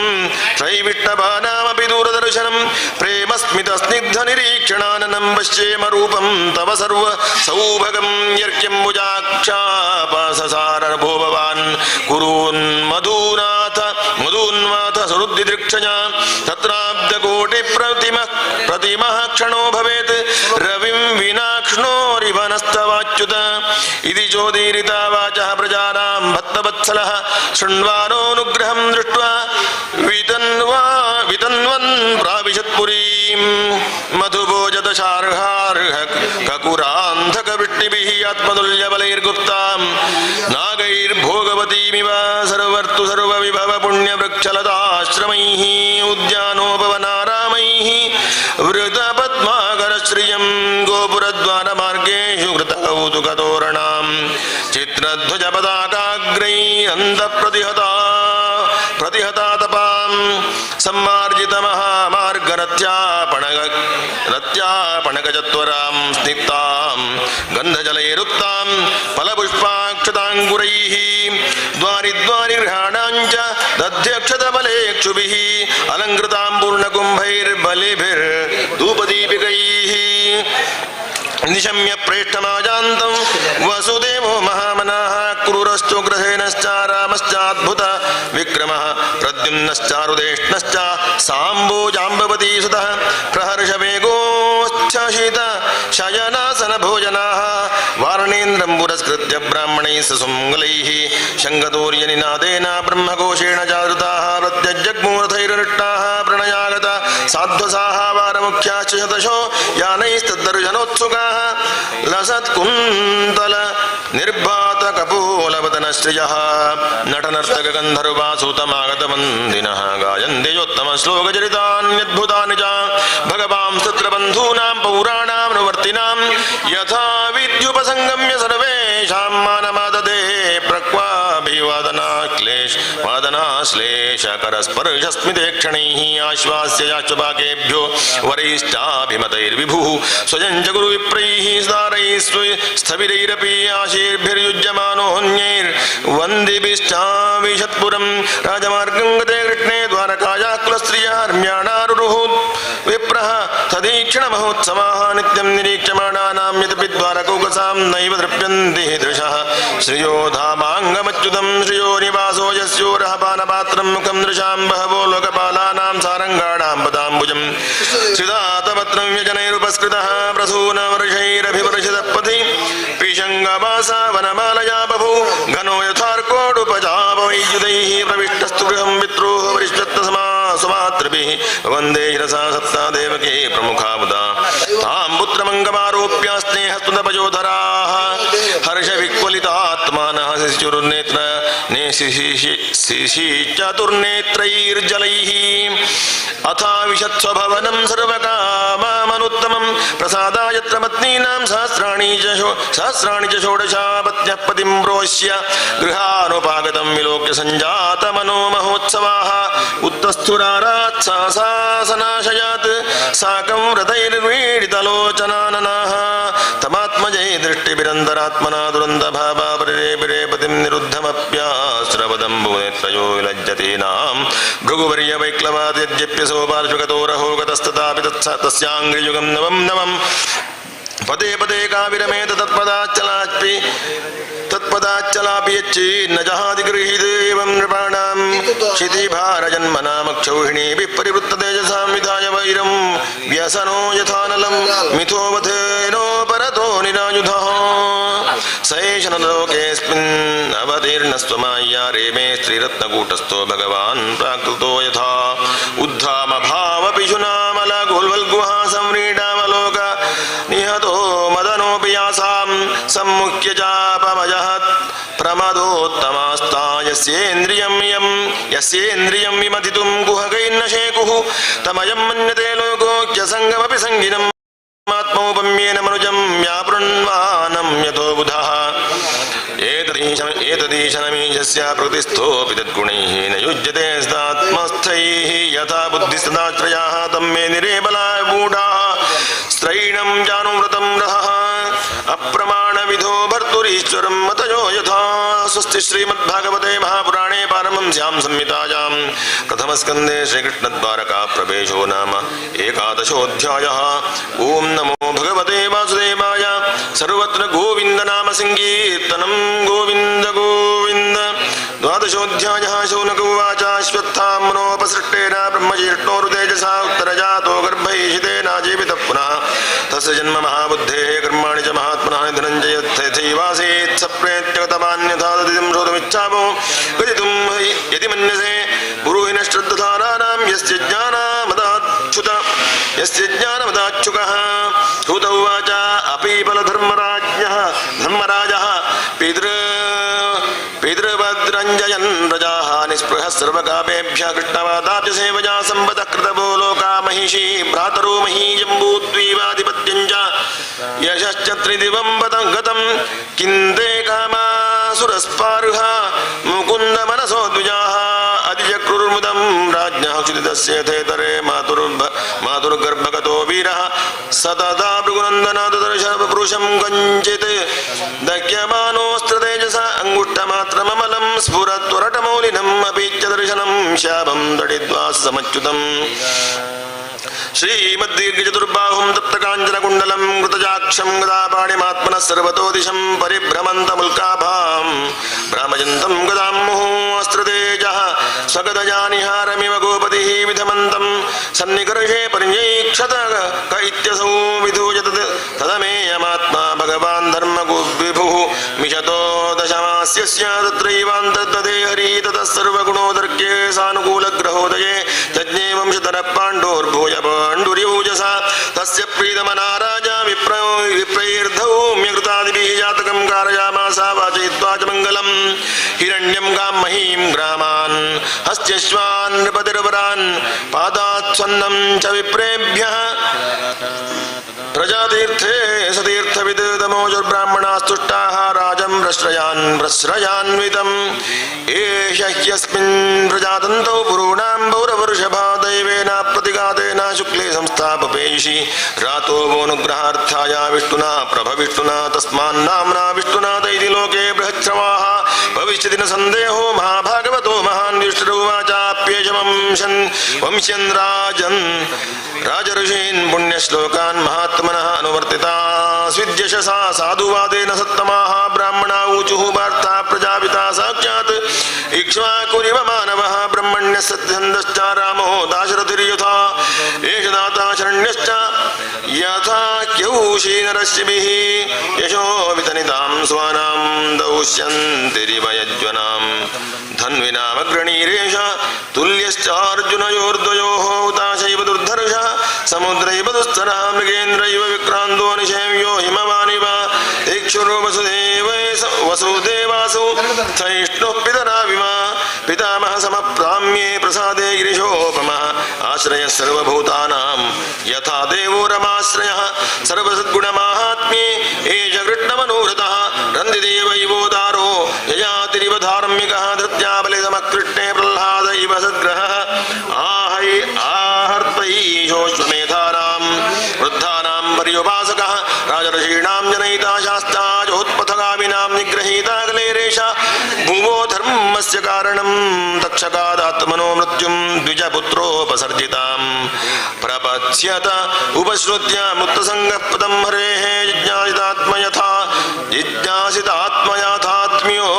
ತ್ರೈವಿಟ್ಟಭಾನಾಮಪಿ ದೂರದರ್ಶನಂ ಪ್ರೇಮಸ್ಮಿತ ಸ್ನಿಗ್ಧ ನಿರೀಕ್ಷಣಾನನಂ ಪಶ್ಯೇಮ ರೂಪಂ ತವ ಸರ್ವ ಸೌಭಗಂ ಯರ್ಕ್ಯಂಬುಜಾಕ್ಷಾಪಸಸಾರ ಭೋ ಭವಾನ್ ಕುರೂನ್ ಮಧೂನ್ವಾಥ ಸುರುದ್ಧಿದೃಕ್ಷಯ ತತ್ರಾಬ್ಧಕೋಟಿ ಪ್ರತಿಮಃ ಕ್ಷಣೋ ಭವೇತ್ ರವಿಂ ವಿನಾಕ್ಷ್ಣೋರಿವ ನಸ್ತವಾಚ್ಯುತ ಇತಿ ಚೋದೀರಿತಾ ವಾಚಃ ಪ್ರಜಾನಾಂ ಭಕ್ತವತ್ಸಲಃ ಶೃಣ್ವಾನೋನುಗ್ರಹಂ ದೃಷ್ಟ್ವಾ ವಿತನ್ವನ್ ಪ್ರಾವಿಶತ್ಪುರೀಂ ಮಧುಭೋಜದಶಾರ್ಹಾರ್ಹ ಕಕುರಾಂಧಕವೃಷ್ಟಿಭಿಃ ಆತ್ಮತುಲ್ಯಬಲೈರ್ಗುಪ್ತಾಂ ನಾಗೈರ್ಭೋಗವತೀಮಿವ ಸರ್ವರ್ತು ಸರ್ವವಿಭವ ಪುಣ್ಯವೃಕ್ಷಲತಾಶ್ರಮೈಃ ಉದ್ಯಾನೋಪವನಾರಾಮೈಃ ವೃತಪದ್ಮಾಕರಶ್ರಿಯಂ ಗೋಪುರದ್ವಾರಮಾರ್ಗೇಷು ಕೃತಕೌತುಕತೋರಣಾಂ ಚಿತ್ರಧ್ವಜಪತಾಕಾಗ್ರೈರಂಧಪ್ರತಿಹತಾತಪಾಂ ಸಮ್ಮಾರ್ಜಿತಮಹಾಮಾರ್ಗರತ್ಯಾಪಣಗಜತ್ವರಾಂ ಸ್ನಿಗ್ಧಾಂ ಗಂಧಜಲೈರುಕ್ತಾಂ ಫಲಪುಷ್ಪಾಕ್ಷತಾಂಗುರೈಃ ದ್ವಾರಿ ಗೃಹಾಣಾಂಚ ದಧ್ಯಕ್ಷತಬಲೇಕ್ಷುಭಿಃ ಅಲಂಕೃತಾಂ ಪೂರ್ಣಕುಂಭೈರ್ಬಲಿಭಿರ್ಧೂಪದೀಪಿಕೈಃ ನಿಶಮ್ಯ ಪ್ರೇಷ್ಠಮಾಜಾಂತಂ ವಸುದೇವೋ ಮಹಾಮನಃ ಕ್ರೂರಶ್ಚೋಗ್ರಹೇನಶ್ಚಾರಾಮಶ್ಚಾದ್ಭುತ ವಿಕ್ರಮಃ ಪ್ರದ್ಯುಮ್ನಶ್ಚಾರುದೇಷ್ಣಶ್ಚ ಸಾಂಬೋಜಾಂಬವತೀ ಸುತಃ ಪ್ರಹರ್ಷವೇಗೋಚ್ಛಸಿತ ಶಯನಾಸನ ಭೋಜನಾಃ ವಾರ್ಣೇಂದ್ರಂ ಪುರಸ್ಕೃತ್ಯ ಬ್ರಾಹ್ಮಣೈಃ ಸುಮಂಗಲೈಃ ಶಂಖತೂರ್ಯನಿನಾದೇನ ಬ್ರಹ್ಮಘೋಷೇಣ ಜಾಗೃತಾಃ ಪ್ರತ್ಯಜ್ಜಗ್ಮೂರಥೈರ್ನೃಷ್ಟಾಃ ಪ್ರಣಯಾಗತ ಸಾಧ್ವಸಾಃ ವಾರಮುಖ್ಯಾಶ್ಚ ಶತಶೋ ಯಾನೈಸ್ತದ್ದರ್ಶನೋತ್ಸುಕಾಃ सत्कुन्तल निर्भात कपोलवदनश्रियः नटनर्तक गन्धर्वासूतमागतवन्दिनः गायन्ते योत्तमश्लोकचरितान्यद्भुतानि च भगवान् तत्रबन्धूनां पौराणामनुवर्तिनां यथा विद्युपसङ्गम्य सर्वेषां मानमाददे वादनाश्लेषकरस्पर्शस्मितेक्षणैः आश्वास्य याश्वपाकेभ्यो वरिष्ठाभिमतैर्विभुः स्वयं च गुरुविप्रैः स्तारैः स्थविरैरपि आशीर्भिर्युज्यमानोऽन्यैर्वन्दिभिश्चाविशत्पुरं राजमार्गं गते कृष्णे द्वारकायाः कुलस्त्रियः रम्याणारुरुः विप्रः तदीक्षणमहोत्सवाः नित्यं निरीक्षमाणानां यदपि द्वारकौकसां नैव तृप्यन्ति दृशः श्रियो धामाङ्गमच्युतं श्रियो निवासो यस्योरः पानपात्रं मुखं दृशां बहवो लोकपालानां सारङ्गाणां पदाम्बुजं श्रिदातपत्रं व्यजनैरुपस्कृतः प्रसूनवर्षैरभिवर्षितपथि पिशङ्गवासा वनमालया बभूव घनो यथार्कोडुपजापवैद्युतैः प्रविष्टस्तु गृहं पित्रोः वरिष्ठत्तसमासुमातृभिः वन्दे शिरसा सत्ता देवकी प्रमुखा मुदा तां पुत्रमङ्गमारोप्य स्नेहस्तुतपयोधराः हर्षविक्वलितात्मानः शिशुर्नेत्र चतुर्नेत्रैर्जलैः अथाविशत्स्वभवनं सर्वकामामनुत्तमं प्रसादायत्र पत्नीनां सहस्राणि च षोडशापत्यः पतिं प्रोष्य गृहानुपागतं विलोक्य सञ्जातमनो महोत्सवाः उत्तस्थुरारात्सासनाशयात् साकं व्रतैर्वीडितलोचनाननाः तमात्मजै दृष्टिभिरन्तरात्मना दुरन्तभावा परिरेपिरे पतिं निरुद्धमप्यास्रवदं भुवनेत्रयो विलज्जतीनां भृगुवर्यवैक्लवात् यद्यप्यसो पार्श्वगतो रहो गतस्तथापि तस्याङ्घ्रियुगं नवं नवं पदे पदे काविरमेत तत्पदाच्चलापि यच्चेन्न जहाति गृहीते एवं नृपाणां क्षितिभारजन्मनामक्षौहिणी विपरिवृत्ततेजसां विधाय वैरं व्यसनो यथानलं मिथोवथेनो परतो निरायुधः स एष नलोकेऽस्मिन् अवतीर्णस्त्वमाय्या रेमे स्त्रीरत्नकूटस्थो भगवान् प्राकृतो यथा उद्धामभावपिशुनामलगोल्वल्गुहा संव्रीडावलोक निहतो मदनोऽपि यासां सम्मुख्य चापमजहत् प्रमदोत्तमास्ता यस्येन्द्रियं विमथितुं गुहकैर्न शेकुः तमयं मन्यते लोकोऽख्यसङ्गमपि सङ्गिनम् आत्मौपम्येन मनुजं व्यापृण्वानं यतो बुधः एतदीशनमीशस्य प्रकृतिस्थोऽपि तद्गुणैः न युज्यते स्तात्मस्थैः यथा बुद्धिस्तदाश्रयाः तं मे निरेबला मूढाः स्त्रैणं जानुव्रतं रहः अप्रमाणविधो भर्तुरीश्वरं मतयो यथा स्वस्ति श्रीमद्भागवते महापुराणे पारमहंस्यां संहितायां प्रथमस्कन्धे श्रीकृष्णद्वारका प्रवेशो नाम एकादशोऽध्यायः। ओं नमो भगवते वासुदेवाय। सर्वत्र गोविन्द नाम संकीर्तनं गोविन्द गोविन्द। द्वादशोऽध्यायः। शौनक उवाच अश्वत्थाम्नोपसृष्टेन ब्रह्मजीर्णोरुतेजसा उत्तरजातो गर्भैषितेनाजीवितः पुनः तस्य जन्म महाबुद्धेः कर्माणि च महात्मनः धनञ्जयत्यथैवासीत् सप्रेत्यगतवान्यथा तदिदं श्रोतुमिच्छामो गदितुं यदि मन्यसे पुरोहिनश्रद्धधाराणां यस्य ज्ञानमदाच्छुकः सूत उवाच अपीपलधर्मराजः पितृवद्रञ्जयन् प्रजाः निःस्पृहः सर्वकापेभ्यः कृष्णवादाब्ज सेवया सम्पदः कृतवो लोका महिषी भ्रातरो महीजम्बूद्वीवाधिपत्यं च यशश्च त्रिदिवं गतं किन्ते कामासुरस्पारुः मुकुन्द मनसो द्विजाः अधिचक्रुर्मुदं राज्ञः क्षुदितस्य थेतरे मातुर्गर्भगतो वीरः सतता भृगुनन्दनाददर्शपुरुषं कञ्चित् दह्यमानोऽस्त्रतेजसा अङ्गुष्ठमात्रममलं स्फुरत्वरटमौलिनम् अपि च दर्शनं शापं दडित्वा समच्युतम् श्रीमद्दीर्घचतुर्बाहुं तप्तकाञ्चनकुण्डलं कृतजाक्षं गदापाणिमात्मनः सर्वतो दिशं परिभ्रमन्तमुल्काभां भ्रामयन्तं गदां मुहुस्त्रतेजः स्वगदजानिहारमिव गोपतिः विधमन्तं सन्निकर्षे परिञैक्षत क इत्यसौ विधूयत तदमेयमात्मा भगवान् धर्मगुविभुः मिषतो दशमास्यस्य तत्रैवान्तर्दधे हरिः ततः सर्वगुणोदर्क्ये सानुकूलग्रहोदये यज्ञे वंशधरः पाण्डोर्भूय पाण्डुर्यूजसा तस्य प्रीतमना राजा विप्रैर्धौम्यकृतादिभिः जातकं कारयामासा वाचयित्वा च मङ्गलम् हिरण्यं गामहीं ग्रामान् हस्त्यश्वान् नृपतिर्वरान् पादात्सन्नं च विप्रेभ्यः प्रजातीर्थे सतीर्थविद् तमोजुर्ब्राह्मणास्तुष्टाः राजं प्रश्रयान्वितम् एष ह्यस्मिन् प्रजातन्तौ पुरूणां पौरवर्षभा दैवेन प्रतिघातेन शुक्ले संस्थापपेयिषि रातो वोनुग्रहार्थाय विष्णुना प्रभविष्णुना तस्मान्नाम्ना विष्णुनाथ इति लोके बृहच्छ्रवाः भविष्यति न सन्देहो महाभागवतो महान् युष्टिरुवाचाप्येषमं वंश्यन् राजऋषीन् पुण्यश्लोकान् महात्मनः अनुवर्तिता स्विद्यशसा साधुवादेन सत्तमाः ब्राह्मणा ऊचुः वार्ता प्रजापिता साक्षात् इक्ष्वाकुरिव मानवः ब्रह्मण्यः सत्यन्दश्च रामो दाशरथिर्यथा एष दाता शरण्यश्च यथा क्यौषी नरश्चिभिः यशो वितनितां स्वानां दौष्यन्तिरिव यज्वनाम् धन्विनामग्रणीरेष तुल्यश्चार्जुनयोर्द्वयोः हुताशैव दुर्धर्षः समुद्रैव दुस्तरः मृगेन्द्रैव विक्रान्तो निशेव्यो हिमवानिव इक्षुरो वसुदेवासु सहिष्णुः पितराविव पितामह समप्राम्ये प्रसादे गिरिशोपमः आश्रयः सर्वभूतानां यथा देवो रमाश्रयः सर्वसद्गुणमाहात्म्ये एष कृष्णमनोहृतः रन्दिदेवैवोदारो ययातिरिव धार्मिकः धृत्याबलिसमकृष्णे प्रह्लाद इव सद्ग्रहः आहर्तैशोश्वमेधानां वृद्धानां पर्युपासकः राजर्षीणां जनयिता शास्त्राजोत्पथगामिनां निग्रहीता कलेरेश भुवो धर्मस्य कारणं तक्षकादात्मनो मृत्युं द्विजपुत्रोपसर्जितां प्रपत्स्यत उपश्रुत्य मुक्तसङ्गपदं हरेः जिज्ञासितात्मयाथात्म्यो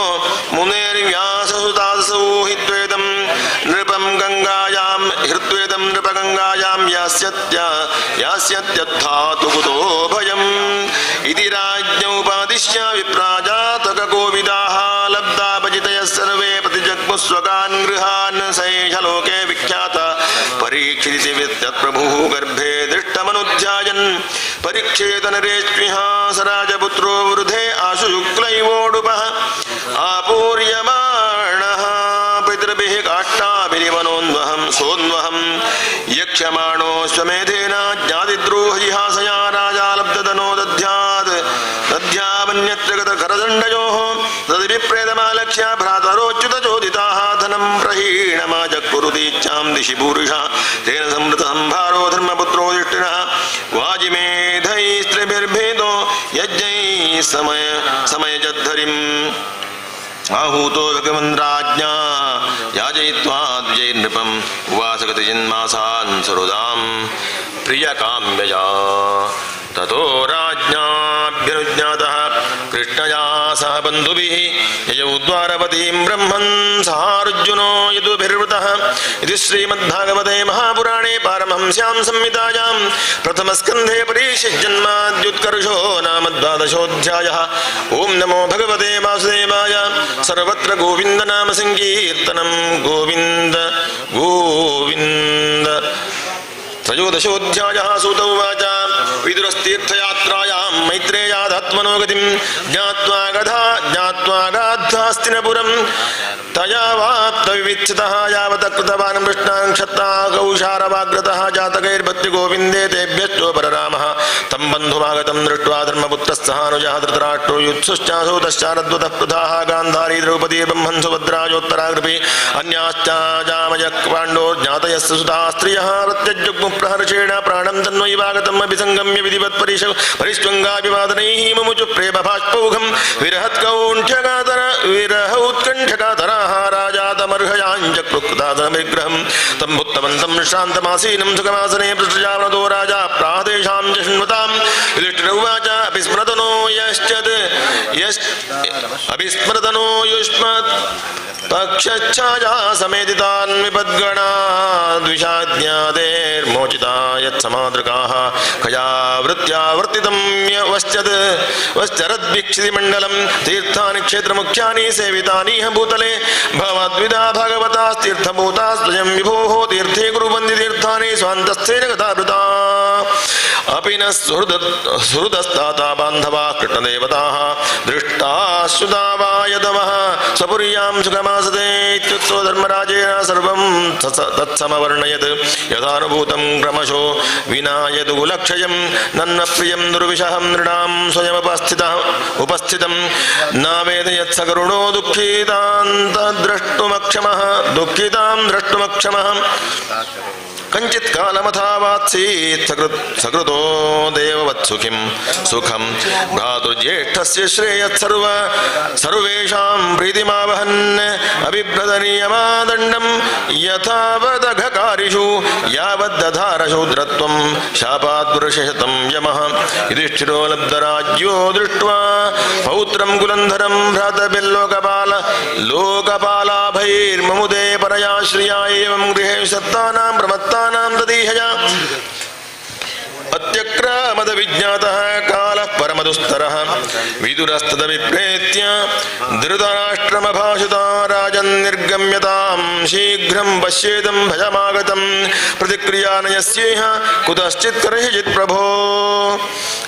मुनेर्व्याससुतासौ हि द्वेदं नृपं गङ्गायां हृद्वेदं नृपगङ्गायां यास्यत्यद्धातु कुतो भयम् इति राज्ञोपादिश्य विप्राजातककोविदाः लब्धापजितयः सर्वे प्रतिजग्मुस्वकान् गृहान् स एष लोके विख्यात परीक्षितप्रभुः गर्भे दृष्टमनुध्यायन् परीक्षेतनरेष्विह स राजपुत्रो वृधे आशु शुक्लैवोडुपः आपूर्यमाणः पितृभिः काष्ठाभिरिवनोन्वहं सोन्वहं यक्ष्यमाणो स्वमेधेन ज्ञातिद्रोहजिहासया राजा लब्धधनो दध्यामन्यत्र गतकरदण्डयोः तद्विप्रेतमालक्ष्य भ्रातरोच्युतचोदिताः धनं प्रहीणमाजक्कुरुदीच्छां दिशि पूरुषा तेन संवृतसंभारो धर्मपुत्रो युष्टिनः वाजिमेधैस्त्रिभिर्भेदो यज्ञैः समयजद्धरिम् आहूतो भगवन् राज्ञा याजयित्वा द्विजैर्नृपम् उवासगतजन्मासान् सरोदां प्रियकाम्यया ततो राज्ञाभ्यनुज्ञातः कृष्णया सह बन्धुभिः ययौ द्वारवतीं ब्रह्मन् सहार्जुनो यदुभिर्वृतः इति श्रीमद्भागवते महापुराणे पारमहंस्यां संहितायां प्रथमस्कन्धे परीक्षिज्जन्माद्युत्कर्षो नाम द्वादशोऽध्यायः। ॐ नमो भगवते वासुदेवाय। सर्वत्र गोविन्द नाम संकीर्तनं गोविन्द गोविन्द। त्रयोदशोऽध्यायः। सूत उवाच विदुरस्तीर्थयात्रायां मैत्रेयादात्मनो गतिं ज्ञात्वा गाद्धास्तिनपुरं तया वाप्तविविच्छितः यावत् कृतवान् कृष्णान् क्षत्ता कौशारवाग्रतः जातकैर्भक्तिगोविन्दे तेभ्यश्चोपररामः तं बन्धुमागतं दृष्ट्वा धर्मपुत्रस्सहानुजः धृतराष्ट्रो युत्सुश्चासूतश्चारद्वतः पृथाः गान्धारी द्रौपदी ब्रह्मन् सुभद्रायोत्तरागृपे अन्याश्च जामयक् पाण्डोर्ज्ञातयस्य सुताः स्त्रियः प्रत्यज्जुग्मुः प्रहर्षेण प्राणं तन्वैवागतम् अभिसङ्गम्य विधिवत् परिष्वङ्गाभिवादनैः मुमुचु प्रेमभाष्पौघं विरहौत्कण्ठकातराः राजातमर्हयाञ्चक्रुक्तादविग्रहं तं भुक्तवन्तं श्रान्तमासीनं सुखमासने पृष्ठजावनतो राजा प्रादेशां च शृण्वतां युधिष्ठिर उवाच अभिस्मृतनो युष्मत् पक्षच्छाया समेदितान् विपद्गणाद्विषाज्ञादेर्मोचिता यत्समादृकाः खयावृत्यावर्तितं वश्चरद्वीक्षितिमण्डलं तीर्थानि क्षेत्रमुख्यानि सेवितानीह भूतले भवद्विदा भगवतास्तीर्थभूता स्वयं विभोः तीर्थे गुरुवन्दितीर्थानि स्वान्तस्थेन गतावृता अपि न सुहृदस्ताता बान्धवाः कृष्णदेवताः दृष्टाश्रुता वा यदवः स्वपुर्यां सुखमासते इत्युक्तो धर्मराजेन सर्वं तत्समवर्णयत् यथानुभूतं क्रमशो विना यदुलक्षयं नन्नप्रियं दुर्विषहं नृणां स्वयमुपस्थितं नावेद यत्सकरुणो दुःखितां द्रष्टुमक्षमः कंचित कालमथावात्सीत् सकृतो देववत्सुखिं सुखं भ्रातुर्ज्येष्ठस्य श्रेयत्सर्व सर्वेषां प्रीतिमावहन् अभिभ्रदनीयमादण्डं यथावदघकारिषु यावद्दधारशूद्रत्वं शापाद्वर्षशतं यमः युधिष्ठिरो लब्धराज्यो दृष्ट्वा पौत्रं कुलन्धरं भ्रातर्भिर्लोकपालाभैर्ममुदे परया श्रिया एवं गृहे सत्तानां प्रमत्तानां ददीहया अत्यक्रामद विज्ञातः कालः परमदुस्तरः विदुरस्तदभिप्रेत्य धृतराष्ट्रमभाषिता राजन् निर्गम्यतां शीघ्रं पश्येदं भयमागतं प्रतिक्रिया न यस्येह कुतश्चित् कर्हिचित् प्रभो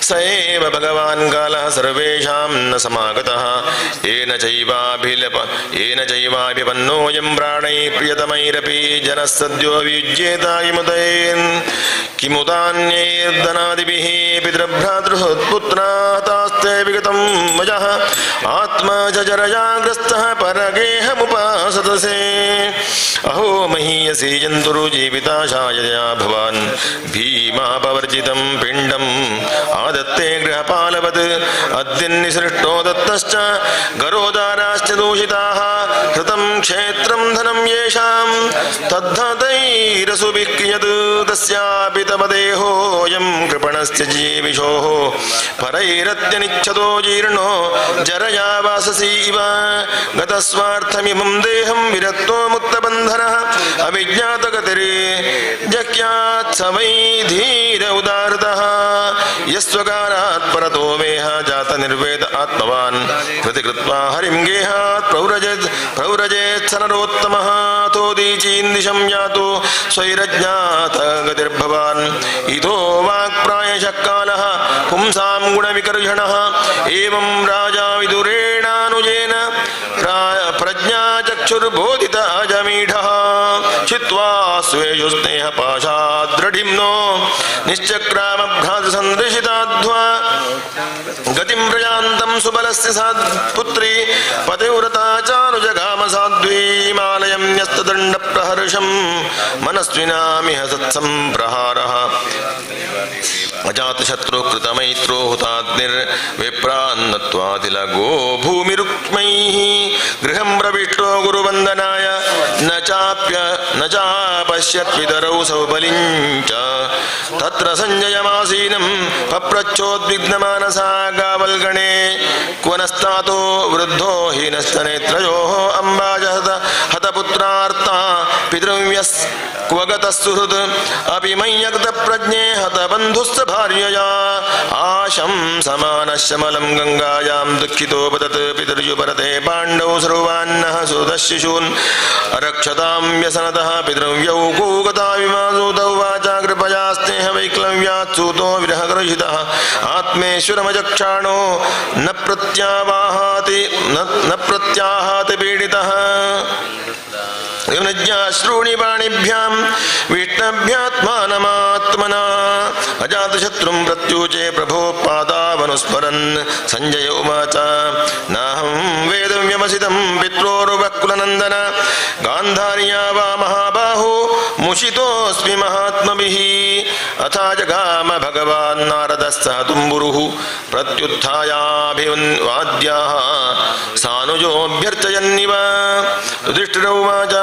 स एव भगवान् कालः सर्वेषां न समागतः येन चैवाभिपन्नोऽयं प्राणैः प्रियतमैरपि जनः सद्यो वियुज्येतायमुदयेन् किमुदान्यैर्दनादिभिः पितृभ्रातृपुत्रातास्ते विगतं वजः आत्मा च जरयाग्रस्तः परगेहमुपासतसे अहो महीयसी जन्तुर्जीविताशायया भवान् भीमापवर्जितं पिण्डम् आदत्ते गृहपालवत् अद्यन्निसृष्टो दत्तश्च गरोदाराश्च दूषिताः कृतं क्षेत्रं धनं येषां तद्धतैरसुभिः कियत् तस्यापि तव देहोऽयं कृपणस्य जीविषोः परैरत्यनिच्छतो जीर्णो जरया वाससी इव गतस्वार्थमिमं देहं विरक्तो मुक्तबन्धनः अविज्ञातगतिर्जक्यात् स वै धीर उदारतः यस्वकारात् परतो वेह जात निर्वेद आत्मवान् कृतिकृत्वा हरिं गेहात् प्रव्रजेत् स नरोत्तमः तोदीचीन्दिशं यातो स्वैरज्ञात गतिर्भवान् इतो वाक्प्रायशः कालः पुंसां गुणविकर्षणः एवं राजा विदुरेणानुजेन प्रज्ञाचक्षुर्बोधित अजमीढः चित्वा स्वेषु स्नेहपाशाद्रढिम्नो निश्चक्रामभ्रातसन्दृशिताध्वा गतिं प्रयान्तं सुबलस्य सात्पुत्री पतिव्रता चानुजगाम साध्वीमालयं न्यस्तदण्डप्रहर्षं मनस्विनामिह सत्सम्प्रहारः अजातशत्रुकृतमैत्रो हुताग्निर्विप्रान्नत्वातिलगो भूमिरुक्मैः गृहं प्रविष्टो गुरुवन्दनाय न चापश्यत्पितरौ सौबलिञ्च तत्र सञ्जयमासीनं पप्रच्छोद्विग्नमानसा गावल्गणे क्वनस्तातो वृद्धो हीनस्तनेत्रयोः अम्बाजहत हतपुत्रार्ता पितृव्यस्क्वगतः सुहृत् अपि मय्यग्धप्रज्ञे हतबन्धुश्च भार्यया आशं समानश्यमलं गङ्गायां दुःखितो वदत् पितर्युपरते पाण्डौ सर्वान्नः सुतशिशून् अरक्षतां व्यसनतः पितृव्यौ कूगता विमासूतौ वाचा कृपया स्नेहवैक्लव्यात् सूतो विरहगर्हितः आत्मेश्वरमजक्षाणो न प्रत्याहाति पीडितः श्रूणि वाणिभ्यां विष्णभ्यात्मानमात्मना अजातशत्रुं प्रत्युचे प्रभो पादावनुस्मरन् संजय उवाच नाहं वेदव्यवसितं पित्रोर्वकुलनन्दन गान्धार्या वा महाबाहो मुषितोऽस्मि महात्मभिः अथा जगाम भगवान् नारदः सह तुम्बुरुः प्रत्युत्थायाभिवाद्याः सानुजोऽभ्यर्चयन्निव युधिष्ठिरोवाच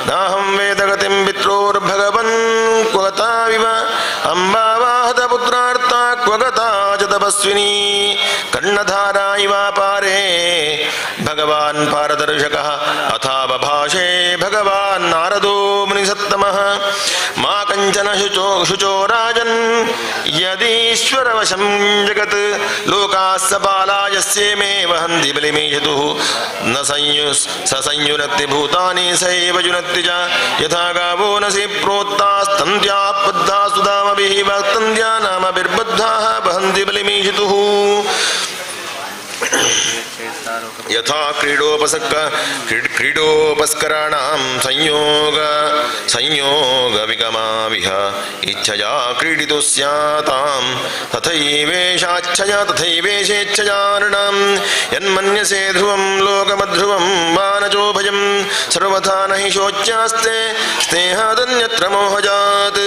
नाहं वेदगतिं पित्रोर्भगवन् क्वगताविव अम्बावाहतपुत्रार्ता क्वगता च तपस्विनी कर्णधारा इवापारे भगवान् पारदर्शकः अथा नमः मा कंचन शुचो राजन् यदीश्वरवशं जगत् लोकास्स बाला यस्येमे वहन्ति बलिमीशतुः न संयुनक्ति भूतानि सैव युनक्ति च यथा गावो नसि प्रोक्तास्तन्द्याः बद्धाः सुदामभिः वाक्तन्द्या नामभिर्बद्धाः वहन्ति बलिमीशतुः यथा क्रीडोपस्कराणां संयोग विगमाविह इच्छया क्रीडितुं स्यातां तथैवेशेच्छया नृणां यन्मन्यसे ध्रुवं लोकमध्रुवं वा न चोभयं सर्वथा न हि शोच्यास्ते स्नेहादन्यत्र मोहजात्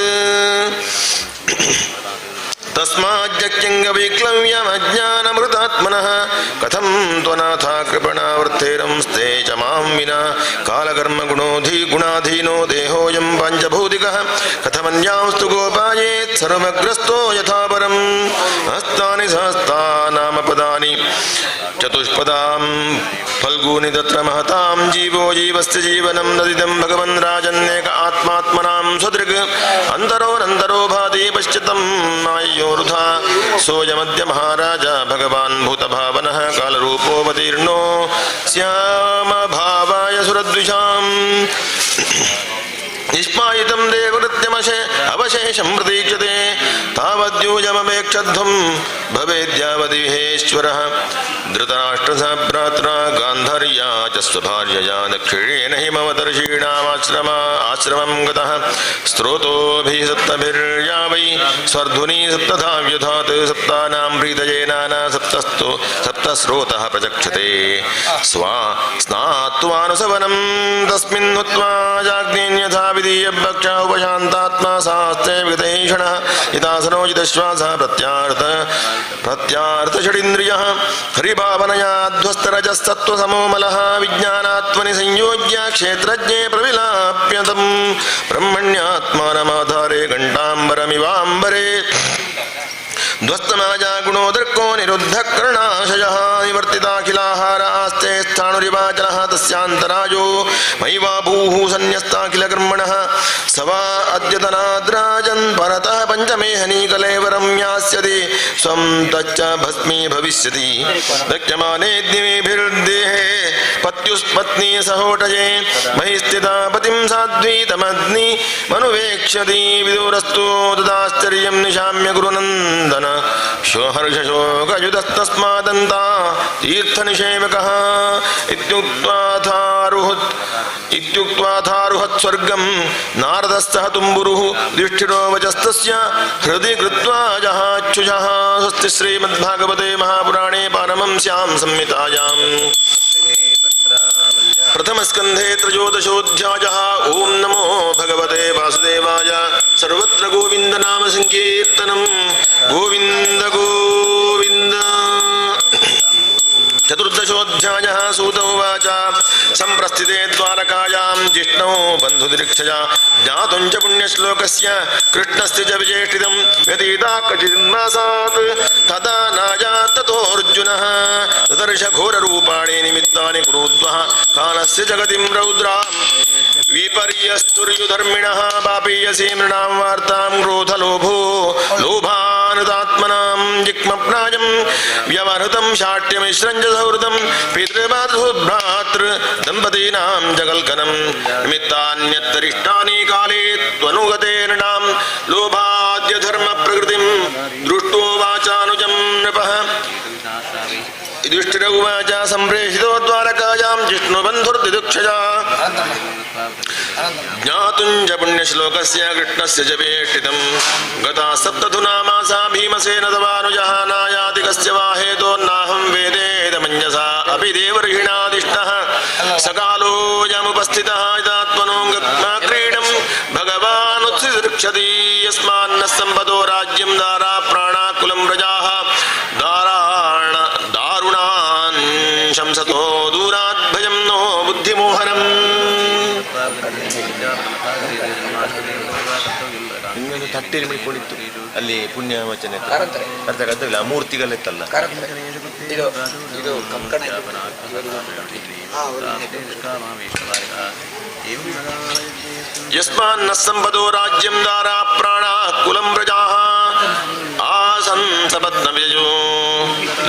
तस्माज्जक्यङ्गविक्लव्यमज्ञानमृतात्मनः कथं त्वनाथा कृपणावृत्तेरंस्ते च मां विना कालकर्मगुणाधीनो देहोऽयं पञ्चभौतिकः कथमन्यांस्तु गोपायेत् सर्वग्रस्तो यथा परं हस्तानि सहस्तानामपदानि चतुष्पदां फल्गूनि तत्र महतां जीवो जीवस्य जीवनं नदिदं भगवन् राजन्येक आत्मात्मनां स्वदृग् अन्तरोऽनन्तरो भाति पश्चितं मायोरुथा सोऽयमद्य महाराज भगवान् भूतभावनः कालरूपोऽवतीर्णो श्यामभावाय सुरद्विषाम् निष्पायितं देवकृत्यमवशेषं प्रतीक्षते तावद्यूयमपेक्षध्वं भवेद्यावदिहेश्वरः धृतराष्ट्रसभ्रात्रा गान्धार्या च स्वभार्यया दक्षिणेन हिमवतर्षीणामाश्रमं गतः स्त्रोतोभिः सप्तभिर्या वै स्वर्धुनी सप्तधा व्यधात् सप्तानां प्रीतये नाना सप्तस्रोतः प्रचक्षते स्नात्वानुसवनं तस्मिन् हुत्वा जाग्नेन्यथा विधीयभक्षा उपशान्तात्मा सास्ते विगतैषणः यथासनोचितश्वासः प्रत्यार्थषडिन्द्रियः हरिभावनया ध्वस्तरजस्तत्त्वसमोमलः विज्ञानात्मनि संयोज्य क्षेत्रज्ञे प्रविलाप्यतं ब्रह्मण्यात्मानमाधारे घण्टाम्बरमिवाम्बरे ध्वस्तमाजा गुणोदर्को निरुद्धकर्णाशयः निवर्तिताखिलाहार आस्ते स्थाणुरिवाचलः तस्यान्तरायो मयिवा भूः सन्न्यस्ताखिलकर्मणः स वा अद्यतनाद्राजन् परतः पञ्चमेहनीकलेवरं यास्यति स्वं तच्च भस्मी भविष्यति दक्ष्यमानेऽग्निभिर्देहे पत्युस्पत्नी सहोटये मयि स्थिता पतिं साध्वी तमग्नि मनुवेक्ष्यति विदुरस्तु तदाश्चर्यं निशाम्य गुरुनन्दन हर्षशोकयुतस्तस्मादन्ता तीर्थनिषेवकः इत्युक्त्वाथारुहत् स्वर्गं नारदस्तः तुम्बुरुः युधिष्ठिरो वचस्तस्य हृदि कृत्वा जहाच्युषः स्वस्ति श्रीमद्भागवते महापुराणे पारमंस्यां संहितायाम् प्रथमस्कन्धे त्रयोदशोऽध्यायः। ओं नमो भगवते वासुदेवाय। सर्वत्र गोविन्द नाम संकीर्तनं गोविन्द गोविन्द। चतुर्दशोऽध्यायः। सूत उवाच सम्प्रस्थिते द्वारकायां जिष्णौ बन्धुनिरीक्षया ज्ञातुं च पुण्यश्लोकस्य कृष्णस्य च विचेष्टितं व्यतीता कचिन्मासात् तदा नायात् ततोऽर्जुनः ददर्श घोररूपाणि निमित्तानि कुरुद्वः कालस्य जगतिं रौद्रां विपर्यस्तुर्युधर्मिणः पापीयसी नृणां वार्तां क्रोधलोभो लोभानुतात्मनां जिक्मप्रायं व्यवहृतं शाट्यमिश्रं च सौहृदं पितृमातृभ्रातृ दम्पतीनां जगल्कनं निमित्तान्यत्तरिष्टानि काले त्वनुगते नृणां लोभाद्य धर्म प्रकृतिं दृष्टो वाचानुजं नृपः। युधिष्ठिर उवाच सम्प्रेषितो द्वारकायां जिष्णुबन्धुर्दिदुक्षया ज्ञातुं च पुण्यश्लोकस्य कृष्णस्य च वेष्टितं गता सप्तधुनामासा भीमसेन तवानुजः नायाति कस्य वा हेतोर्नाहं वेदेदमञ्जसा अपि देवर्षिणादिष्टः सकालोऽयमुपस्थितः यदात्मनो गत्वा क्रीडं भगवानुत्सिदृक्षति यस्मान्न सम्पदो राज्यं दारा प्राणाकुलं प्रजाः दारुणान् शंसतो दूरात् भयं नो बुद्धिमोहनम्। ತಟ್ಟೆಯಲ್ಲಿ ಮಡಿಕೊಂಡಿತ್ತು ಅಲ್ಲಿ ಪುಣ್ಯ ವಚನ ಕಾರಂತರೆ ಅರ್ಥಗಲ್ಲ ಆ ಮೂರ್ತಿಗಳೆತ್ತಲ್ಲ ಕಾರಂತರೆ ಇದು ಕಂಕಣ ಯಸ್ಮಾನ್ನ ಸಂಪದೋ ರಾಜ್ಯಂ ದಾರಾ ಪ್ರಾಣ ಕುಲಂ ಪ್ರಜಾಃ ಆಸನ್ ಸಪತ್ನವಿಜೋ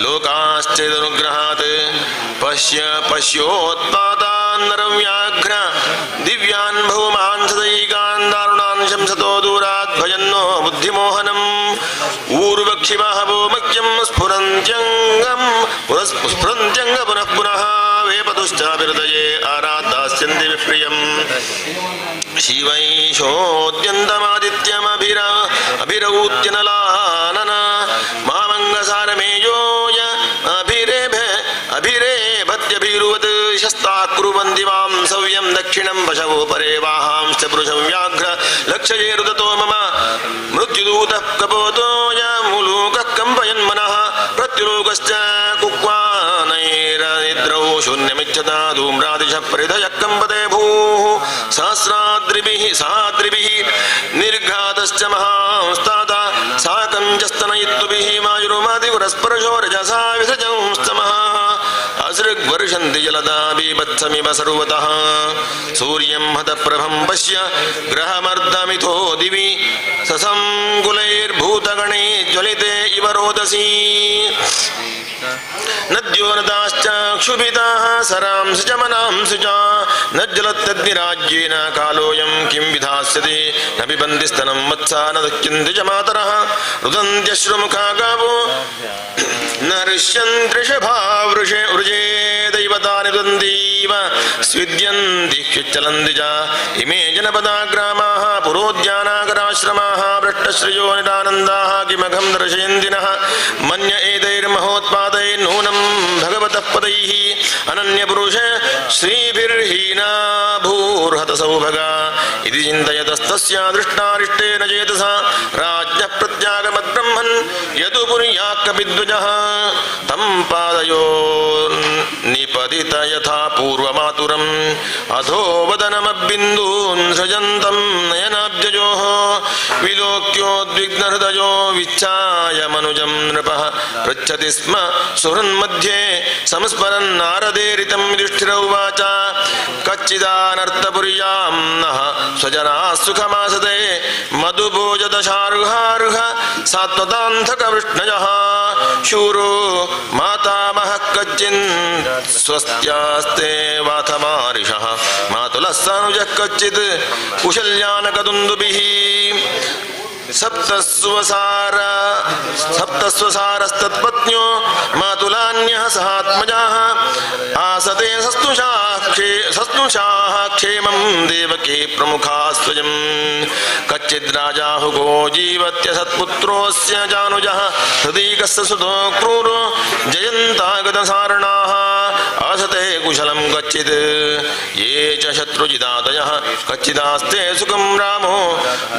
ಲೋಕಾಶ್ಚೇದನುಗ್ರಹಾತ್ ಪಶ್ಯೋತ್ಪಾದಾನ್ ನರಂ ವ್ಯಾಘ್ರ ದಿವ್ಯಾನ್ ಭೌಮಾನ್ ಸದೈಕಾನ್ ದಾರುಣಾನ್ ಶಂಸತೋ ದೂರಾತ್ ಭಯನ್ನೋ ಬುದ್ಧಿಮೋಹನಂ ಊರ್ವಕ್ಷಿಮಹವೋ ಮಖ್ಯಂ ಸ್ಫುರಂತ್ಯಂಗ ಪುನಃ ಪುನಃ ವೇಪತುಶ್ಚಾಭಿಹೃದಯೇ ಆರಾಧಾಸ್ಯಂತಿ ವಿಪ್ರಿಯಂ ಶಿವೈಷೋದ್ಯಂತಮಾದಿತ್ಯಮಭಿರೌತ್ಯನಲಾನನ ಮಾಮಂಗಸಾರಮೇಯೋಯ ಅಭಿರೇಭತ್ಯಭಿರುವತ್ ಶಸ್ತಾಕುರುವಂದಿ ವಾಂ ಸವ್ಯಂ ದಕ್ಷಿಣಂ ಪಶವೋ ಪರೇ ವಾಹಾಂಶ್ಚ ಪುರುಷಂ ವ್ಯಾಘ್ರ ಲಕ್ಷಯೇರುದತೋ ಮಮ ಮೃತ್ಯುದೂತಃ ಕಪೋತೋಯ ಮುಲೂಕಃ ಕಂಪಯನ್ಮನಃ ಪ್ರತ್ಯುಲೋಕಶ್ಚ ಕುಕ್ವಾನೈರನಿದ್ರೌ ಶೂನ್ಯಮಿಚ್ಛತಾ ಧೂಮ್ರಾದಿಶ ಪರಿಧಯಃ ಕಂಪತೆ ಭೂಃ ಸಹಸ್ರಾದ್ರಿಭಿಃ ನಿರ್ಘಾತಶ್ಚ ಮಹಾಂಸ್ತಾತ ಸಾಕಂ ಚ ಸ್ತನಯಿತ್ವಭಿಃ ಮಾಯುರುಮಾದಿಗುರಸ್ಪರ್ಶೋ ರಜಸಾ ವಿಸೃಜಂಸ್ತಮಃ ಅಸೃಗ್ವರ್ಷಂತಿ ಜಲದಾ ಬೀಭತ್ಸಮಿವ ಸರ್ವತಃ ಸೂರ್ಯಂ ಹತಪ್ರಭಂ ಪಶ್ಯ ಗ್ರಹಮರ್ಧಮಿಥೋ ದಿವಿ ಸಸಂಕುಲೈರ್ಭೂತಗಣೇ ಜ್ವಲಿತೆ ಇವ ರೋದಸಿ ನದ್ಯೋ ನದಾಶ್ಚ ಕ್ಷುಭಿತಾಃ ಸರಾಂಸಿ ಚ ಮನಾಂಸಿ ಚ ನಜ್ಜಲತ್ತದ್ನಿರಾಜ್ಯೇನ ಕಾಲೋಯಂ ಕಿಂ ವಿಧಾಸ್ಯತಿ ನ ಪಿಬಂತಿ ಸ್ತನಂ ವತ್ಸಾ ನ ದಕ್ಷ್ಯಂತಿ ಚ ಮಾತರಃ ರುದಂತ್ಯಶ್ರುಮುಖಾ ಗಾವೋ ನ ಋಷ್ಯಂತ್ರಿಷಭಾ ವೃಷೇ ದೈವತಾನಿ ರುದಂತೀವ ಸ್ವಿದ್ಯಂತಿ ಕ್ಷಿಚ್ಚಲಂತಿ ಚ ಇಮೇ ಜನಪದಾ ಗ್ರಾಮಾಃ ಪುರೋದ್ಯಾನಾಕರಾಶ್ರಮಾಃ ಭ್ರಷ್ಟಶ್ರಿಯೋ ನಿರಾನಂದಾಃ ಕಿಮಘಂ ದರ್ಶಯಂತಿನಃ ಮನ್ಯ ಏತೈರ್ಮಹೋತ್ಪಾದೈರ್ನೂನಂ ಭಗವತಃ ಪದೈಃ ಅನನ್ಯಪುರುಷ ಶ್ರೀಭಿರ್ಹೀನಾ ಭೂರ್ಹತ ಸೌಭಗ ಇತಿ ಚಿಂತಯತಸ್ತಸ್ಯ ದೃಷ್ಟಾರಿಷ್ಟೇನ ಚೇತಸಾ ರಾಜ್ಞಃ ಪ್ರತ್ಯಾಗಮದ್ಬ್ರಹ್ಮನ್ ಯದು ಪುರ್ಯಾಕ್ಕಪಿದ್ವಜಃ ತಂ ಪಾದಯೋ ನಿಪತಿತ ಯಥಾ ಪೂರ್ವಮಾತುರಂ ಅಧೋ ವದನಮಬ್ಬಿಂದೂನ್ ಸೃಜಂತಂ ನಯನಾಬ್ಜಯೋಃ ವಿಲೋಕ್ಯೋದ್ವಿಗ್ನಹೃದಯೋ ವಿಚ್ಛಾಯ ಮನುಜಂ ನೃಪಃ ಪೃಚ್ಛತಿ ಸ್ಮ ಸುಹೃನ್ಮಧ್ಯೆ ಸಂಸ್ಮರನ್ ನಾರದೇರಿತಂ ಯುಧಿಷ್ಠಿರ ಉವಾಚ ಕಚ್ಚಿದಾನರ್ಥಪುರ್ಯಾಂ ನಃ ಸ್ವಜನಾಃ ಸುಖಮಾಸತೆ ಮಧುಭೋಜದಶಾರ್ಹಾರ್ಹ ಸಾತ್ವತಾಂಧಕ ವೃಷ್ಣಯಃ ಶೂರೋ ಮಾತಾಮಹಃ ಕಚ್ಚಿನ್ ಸ್ವಸ್ತ್ಯಾಸ್ತೆ ವಾಥಮಾರಿಷಃ ಮಾತುಲಃ ಸಾನುಜಃ ಕಚ್ಚಿತ್ ಕುಶಲ್ಯಾನಕದುಂದುಭಿಃ ಸಪ್ತಸ್ವಸಾರಸ್ತತ್ಪತ್ನ್ಯೋ ಮಾತುಲಾನ್ಯಃ ಸಹಾತ್ಮಜಾಃ ಆಸತೆ ಸಸ್ತುಷಾಃ ಕ್ಷೇಮಂ ದೇವಕೀ ಪ್ರಮುಖಾ ಸ್ವಯಂ ಕಚ್ಚಿದ್ರಾಜಾಹುಗೋ ಜೀವತ್ಯ ಸತ್ಪುತ್ರೋಸ್ಯ ಜಾನುಜಃ ಹೃದೀಕಸ್ಯ ಸುತೋ ಕ್ರೂರೋ ಜಯಂತಾಗತಸಾರಣಾಃ ಆಸತೆ ಕುಶಲಂ ಕಚ್ಚಿತ್ ಯೇ ಚ ಶತ್ರುಜಿತಾದಯಃ ಕಚ್ಚಿದಾಸ್ತೆ ಸುಖಂ ರಾಮೋ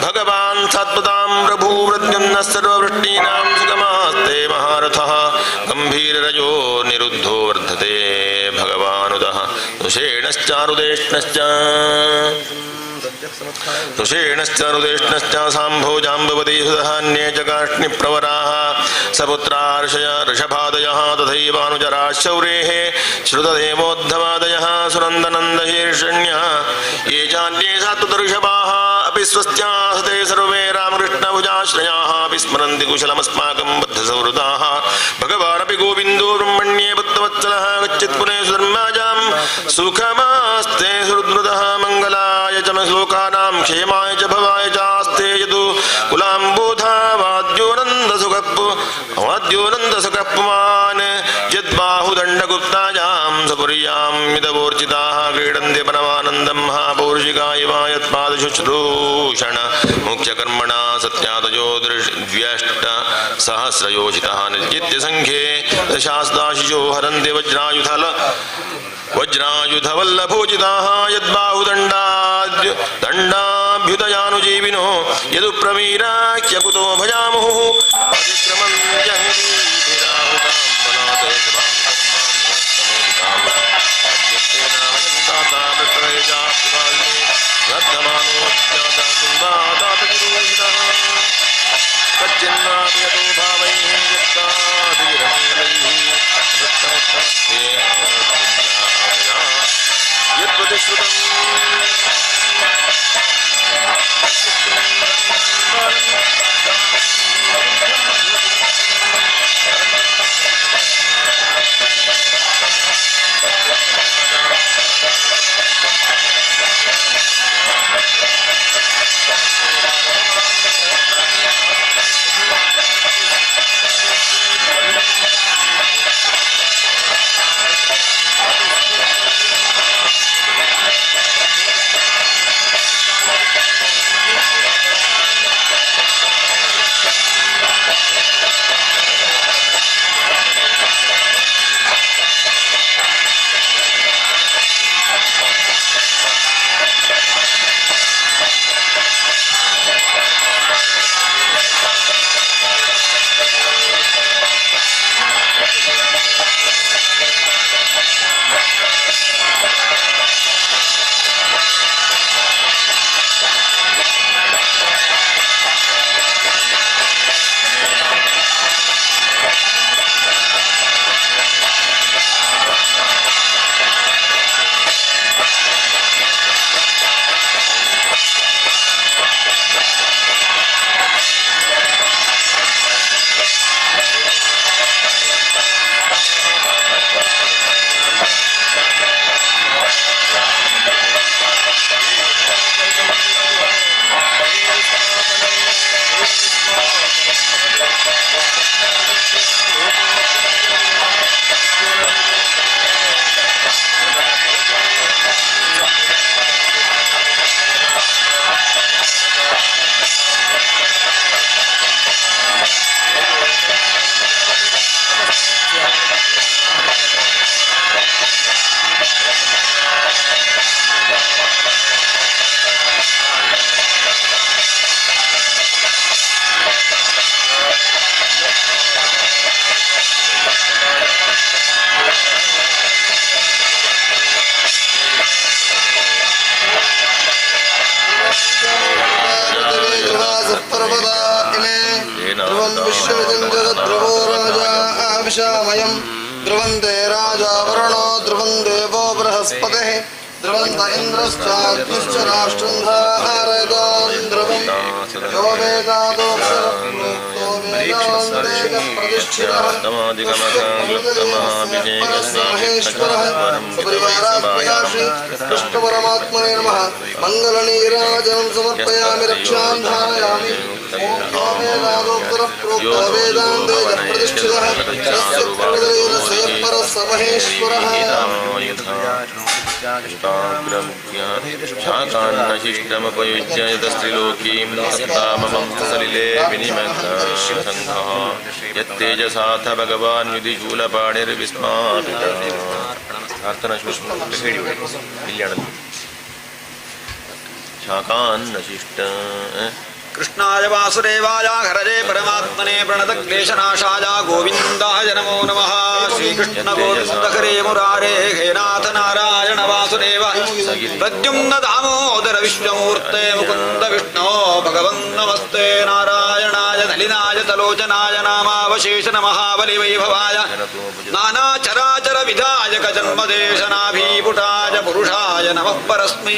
ಭಗವಾನ್ ಸತ್ಪದಾಂ ಪ್ರಭುವೃದ್ಯುಮ್ನ ಸರ್ವವೃಷ್ಟೀನಾಂ ಸುಖಮಾಸ್ತೆ ಮಹಾರಥಃ ಗಂಭೀರರಜೋ ನಿರುದ್ಧೋ ವರ್ಧತೆ ಭಗವಾನುದಃ ಋಷೇಣಶ್ಚಾನುದೇಷ್ಣಶ್ಚ ಸಾಂಭೋ ಜಾಂಬವತಿ ಸುಧಾನ್ಯೇ ಚ ಕಾರ್ಷ್ಣಿಪ್ರವರಾಃ ಸಪುತ್ರಾ ಋಷಭಾದಯಃ ತಥೈವಾನುಚರಾ ಶೌರೇಃ ಶ್ರುತದೇವೋದ್ಧವಾದಯಃ ಸುನಂದನಂದಶೀರ್ಷಣ್ಯಃ ಯೇ ಚಾನ್ಯೇ ಸಾತ್ವತಋಷಭಾಃ अपि स्वस्त्यास्ते सर्वे रामकृष्णभुजाश्रयाः विस्मरन्ति कुशलमस्माकं बद्धसौहृदाः भगवानपि गोविन्दो ब्रह्मण्ये भक्तवत्सलः गच्छत् पुने सुधर्माजां सुखमास्ते सुहृद्रुतः मङ्गलाय च श्लोकानां क्षेमाय च भवाय चास्ते यदु कुलाम्बोधा वाद्योनन्दसुखपुमान् यद्बाहुदण्डगुप्तायां सपुर्यां मिदवोर्जिताः क्रीडन्ति परमानन्दं महापौरुषिका इव यत्पादशुश्रूषण मुख्यकर्मणा सत्यादयो द्व्यष्ट सहस्रयोषितः निर्जित्य संख्ये दशास्ताशिशो हरन्ति वज्रायुधवल्लभोजिताः यद्बाहुदण्डाभ्युदयानुजीविनो यदुप्रवीराख्यकुतो भजामुहुः ध्रुवं विश्वमिदं जगद्ध्रुवो राजा विशामयं ध्रुवन्ते राजा वरुणो ध्रुवं देवो बृहस्पतिः ध्रुवन्त इन्द्रश्चाग्निश्च राष्ट्रं धारयतां ध्रुवं यो वेदादोऽक्षरप्रोक्तो वेदान्तेन प्रतिष्ठितः महेश्वरः सपरिवारात्मयाश्री कृष्णपरमात्मने नमः मङ्गलनीराजनं समर्पयामि रक्षां धारयामि यो वेदादोऽक्षरप्रोक्तो वेदान्तेन प्रतिष्ठितः तस्य प्रवदनेन स्वयंपरः स महेश्वरः शाकान्नशिष्टमुपयुज्य यतस्त्रिलोकीं सप्ताममं सलिले विनिमग्नसङ्घः यत्तेजसाथ भगवान् विधिशूलपाणिर्विस्मापितः शाकान्नशिष्ट कृष्णाय वासुदेवाय हरये परमात्मने प्रणतक्लेशनाशाय गोविन्दाय नमो नमः श्रीकृष्ण गोविन्द हरे मुरारे हे नाथ नारायण वासुदेव प्रद्युम्न दामोदर विश्वमूर्ते मुकुन्द विष्णो भगवन् नमस्ते नारायणाय नलिनाय तलोचनाय नामावशेष महाबलिवैभवाय नानाचराचर विधायक जन्मदेशनाभिपुटाय पुरुषाय नमः परस्मै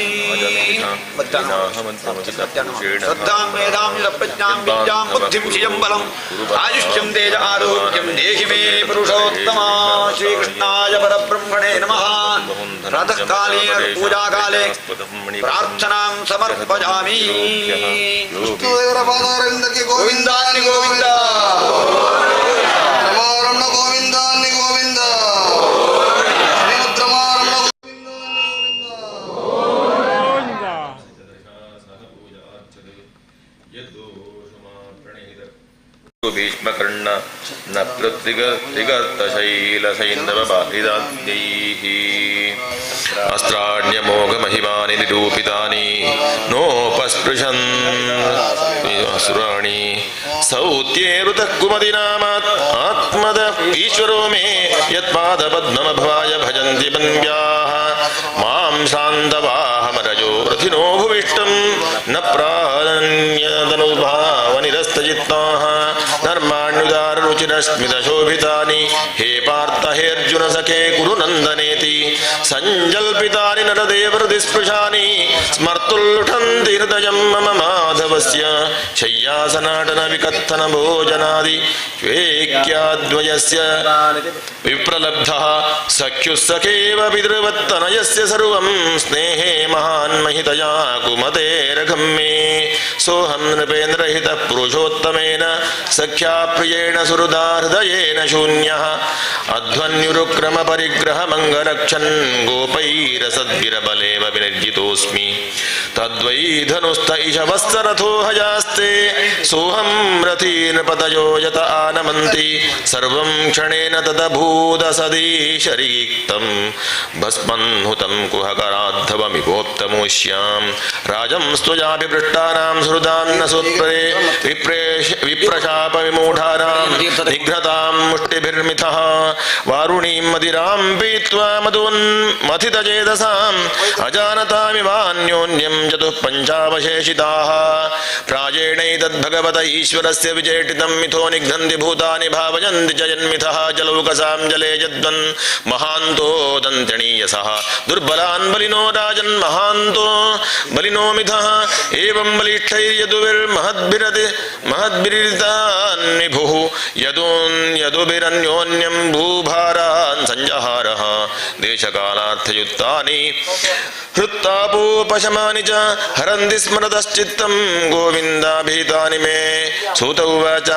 श्रद्धां मेधां प्रज्ञां विद्यां बुद्धिं श्रियं बलम् आयुष्यं तेज आरोग्यं देहि मे पुरुषोत्तमा श्रीकृष्णाय परब्रह्मणे नमः प्रातःकाले पूजाकाले प्रार्थनां समर्पयामि गोविन्दानि गोविन्द रमारमण गोविन्दानि गोविन्द श्रीरुद्रमारमण भीष्मकर्ण नकृत्रिगर्तशैलसैन्दवबाधिदाद्यैः अस्त्राण्यमोघमहिमानि निरूपितानि नोपस्पृशन् असुराणि सौत्येरुतः कुमतिनामात् आत्मद ईश्वरो मे यत्पादपद्ममभवाय भजन्ति बन्व्याः मां शान्तवाहमरजो रथिनो भुविष्टं न प्राणन्यदनुभावनिरस्तचित्ताः धर्माण्युदाररुचिरस्मितशोभितानि हे पार्थ हे अर्जुन सखे कुरु नन्दनेति सञ्जल्पितानि नरदेवहृदिस्पृशानि स्मर्तुल्लुठन्ति हृदयं मम माधवस्य शय्यासनाटन विकत्थन भोजनादि श्वेक्याद्वयस्य विप्रलब्धः सख्युः सखेव पितृवत्तनयस्य सर्वं स्नेहे महान्महितया कुमतेरघं मे सोऽहं नृपेन्द्रहितः पुरुषोत्तमेन सख्या प्रियेण सुहृदा हृदयेन शून्यः अध्वन्युरुक्रम परिग्रह मङ्गलक्षन् गोपैरसद्भिरबलेव विनिर्जितोऽस्मि तद्वै धनुस्त ईशवस्तरथो हयास्ते सोऽहं रथी नृपतयो यत आनमन्ति सर्वं क्षणेन तदभूदसदीशरीक्तं भस्मन्हुतं कुहकराद्धवमिवोत्तमोष्यां राजं स्तुजाभिपृष्टानां सुहृदान्न सोत्परे विप्रशाप विमूढानां निघ्रतां मुष्टिभिर्मिथः वारुणीं मदिरां पीत्वा मधुन्मथितचेतसाम् अजानतामिवान्योन्यं चतुः पञ्चावशेषिताः प्रायेणैतद्भगवत ईश्वरस्य विचेटितं मिथो निघ्नन्ति भूतानि भावयन्ति च यन्मिथः जलौकसां जले यद्वन् महान्तो दन्त्यणीयसः दुर्बलान् बलिनो राजन् महान्तो बलिनो मिथः एवं बलिष्ठैर्यदुभिर्महद्भिरतान् विभुः यदुभिरन्योन्यं भूभारान् सञ्जहारः देशकालार्थयुक्तानि हृत्तापोपशमानि च हरन्ति स्मरतश्चित्तं गोविन्दाभीतानि मे सूत उवाच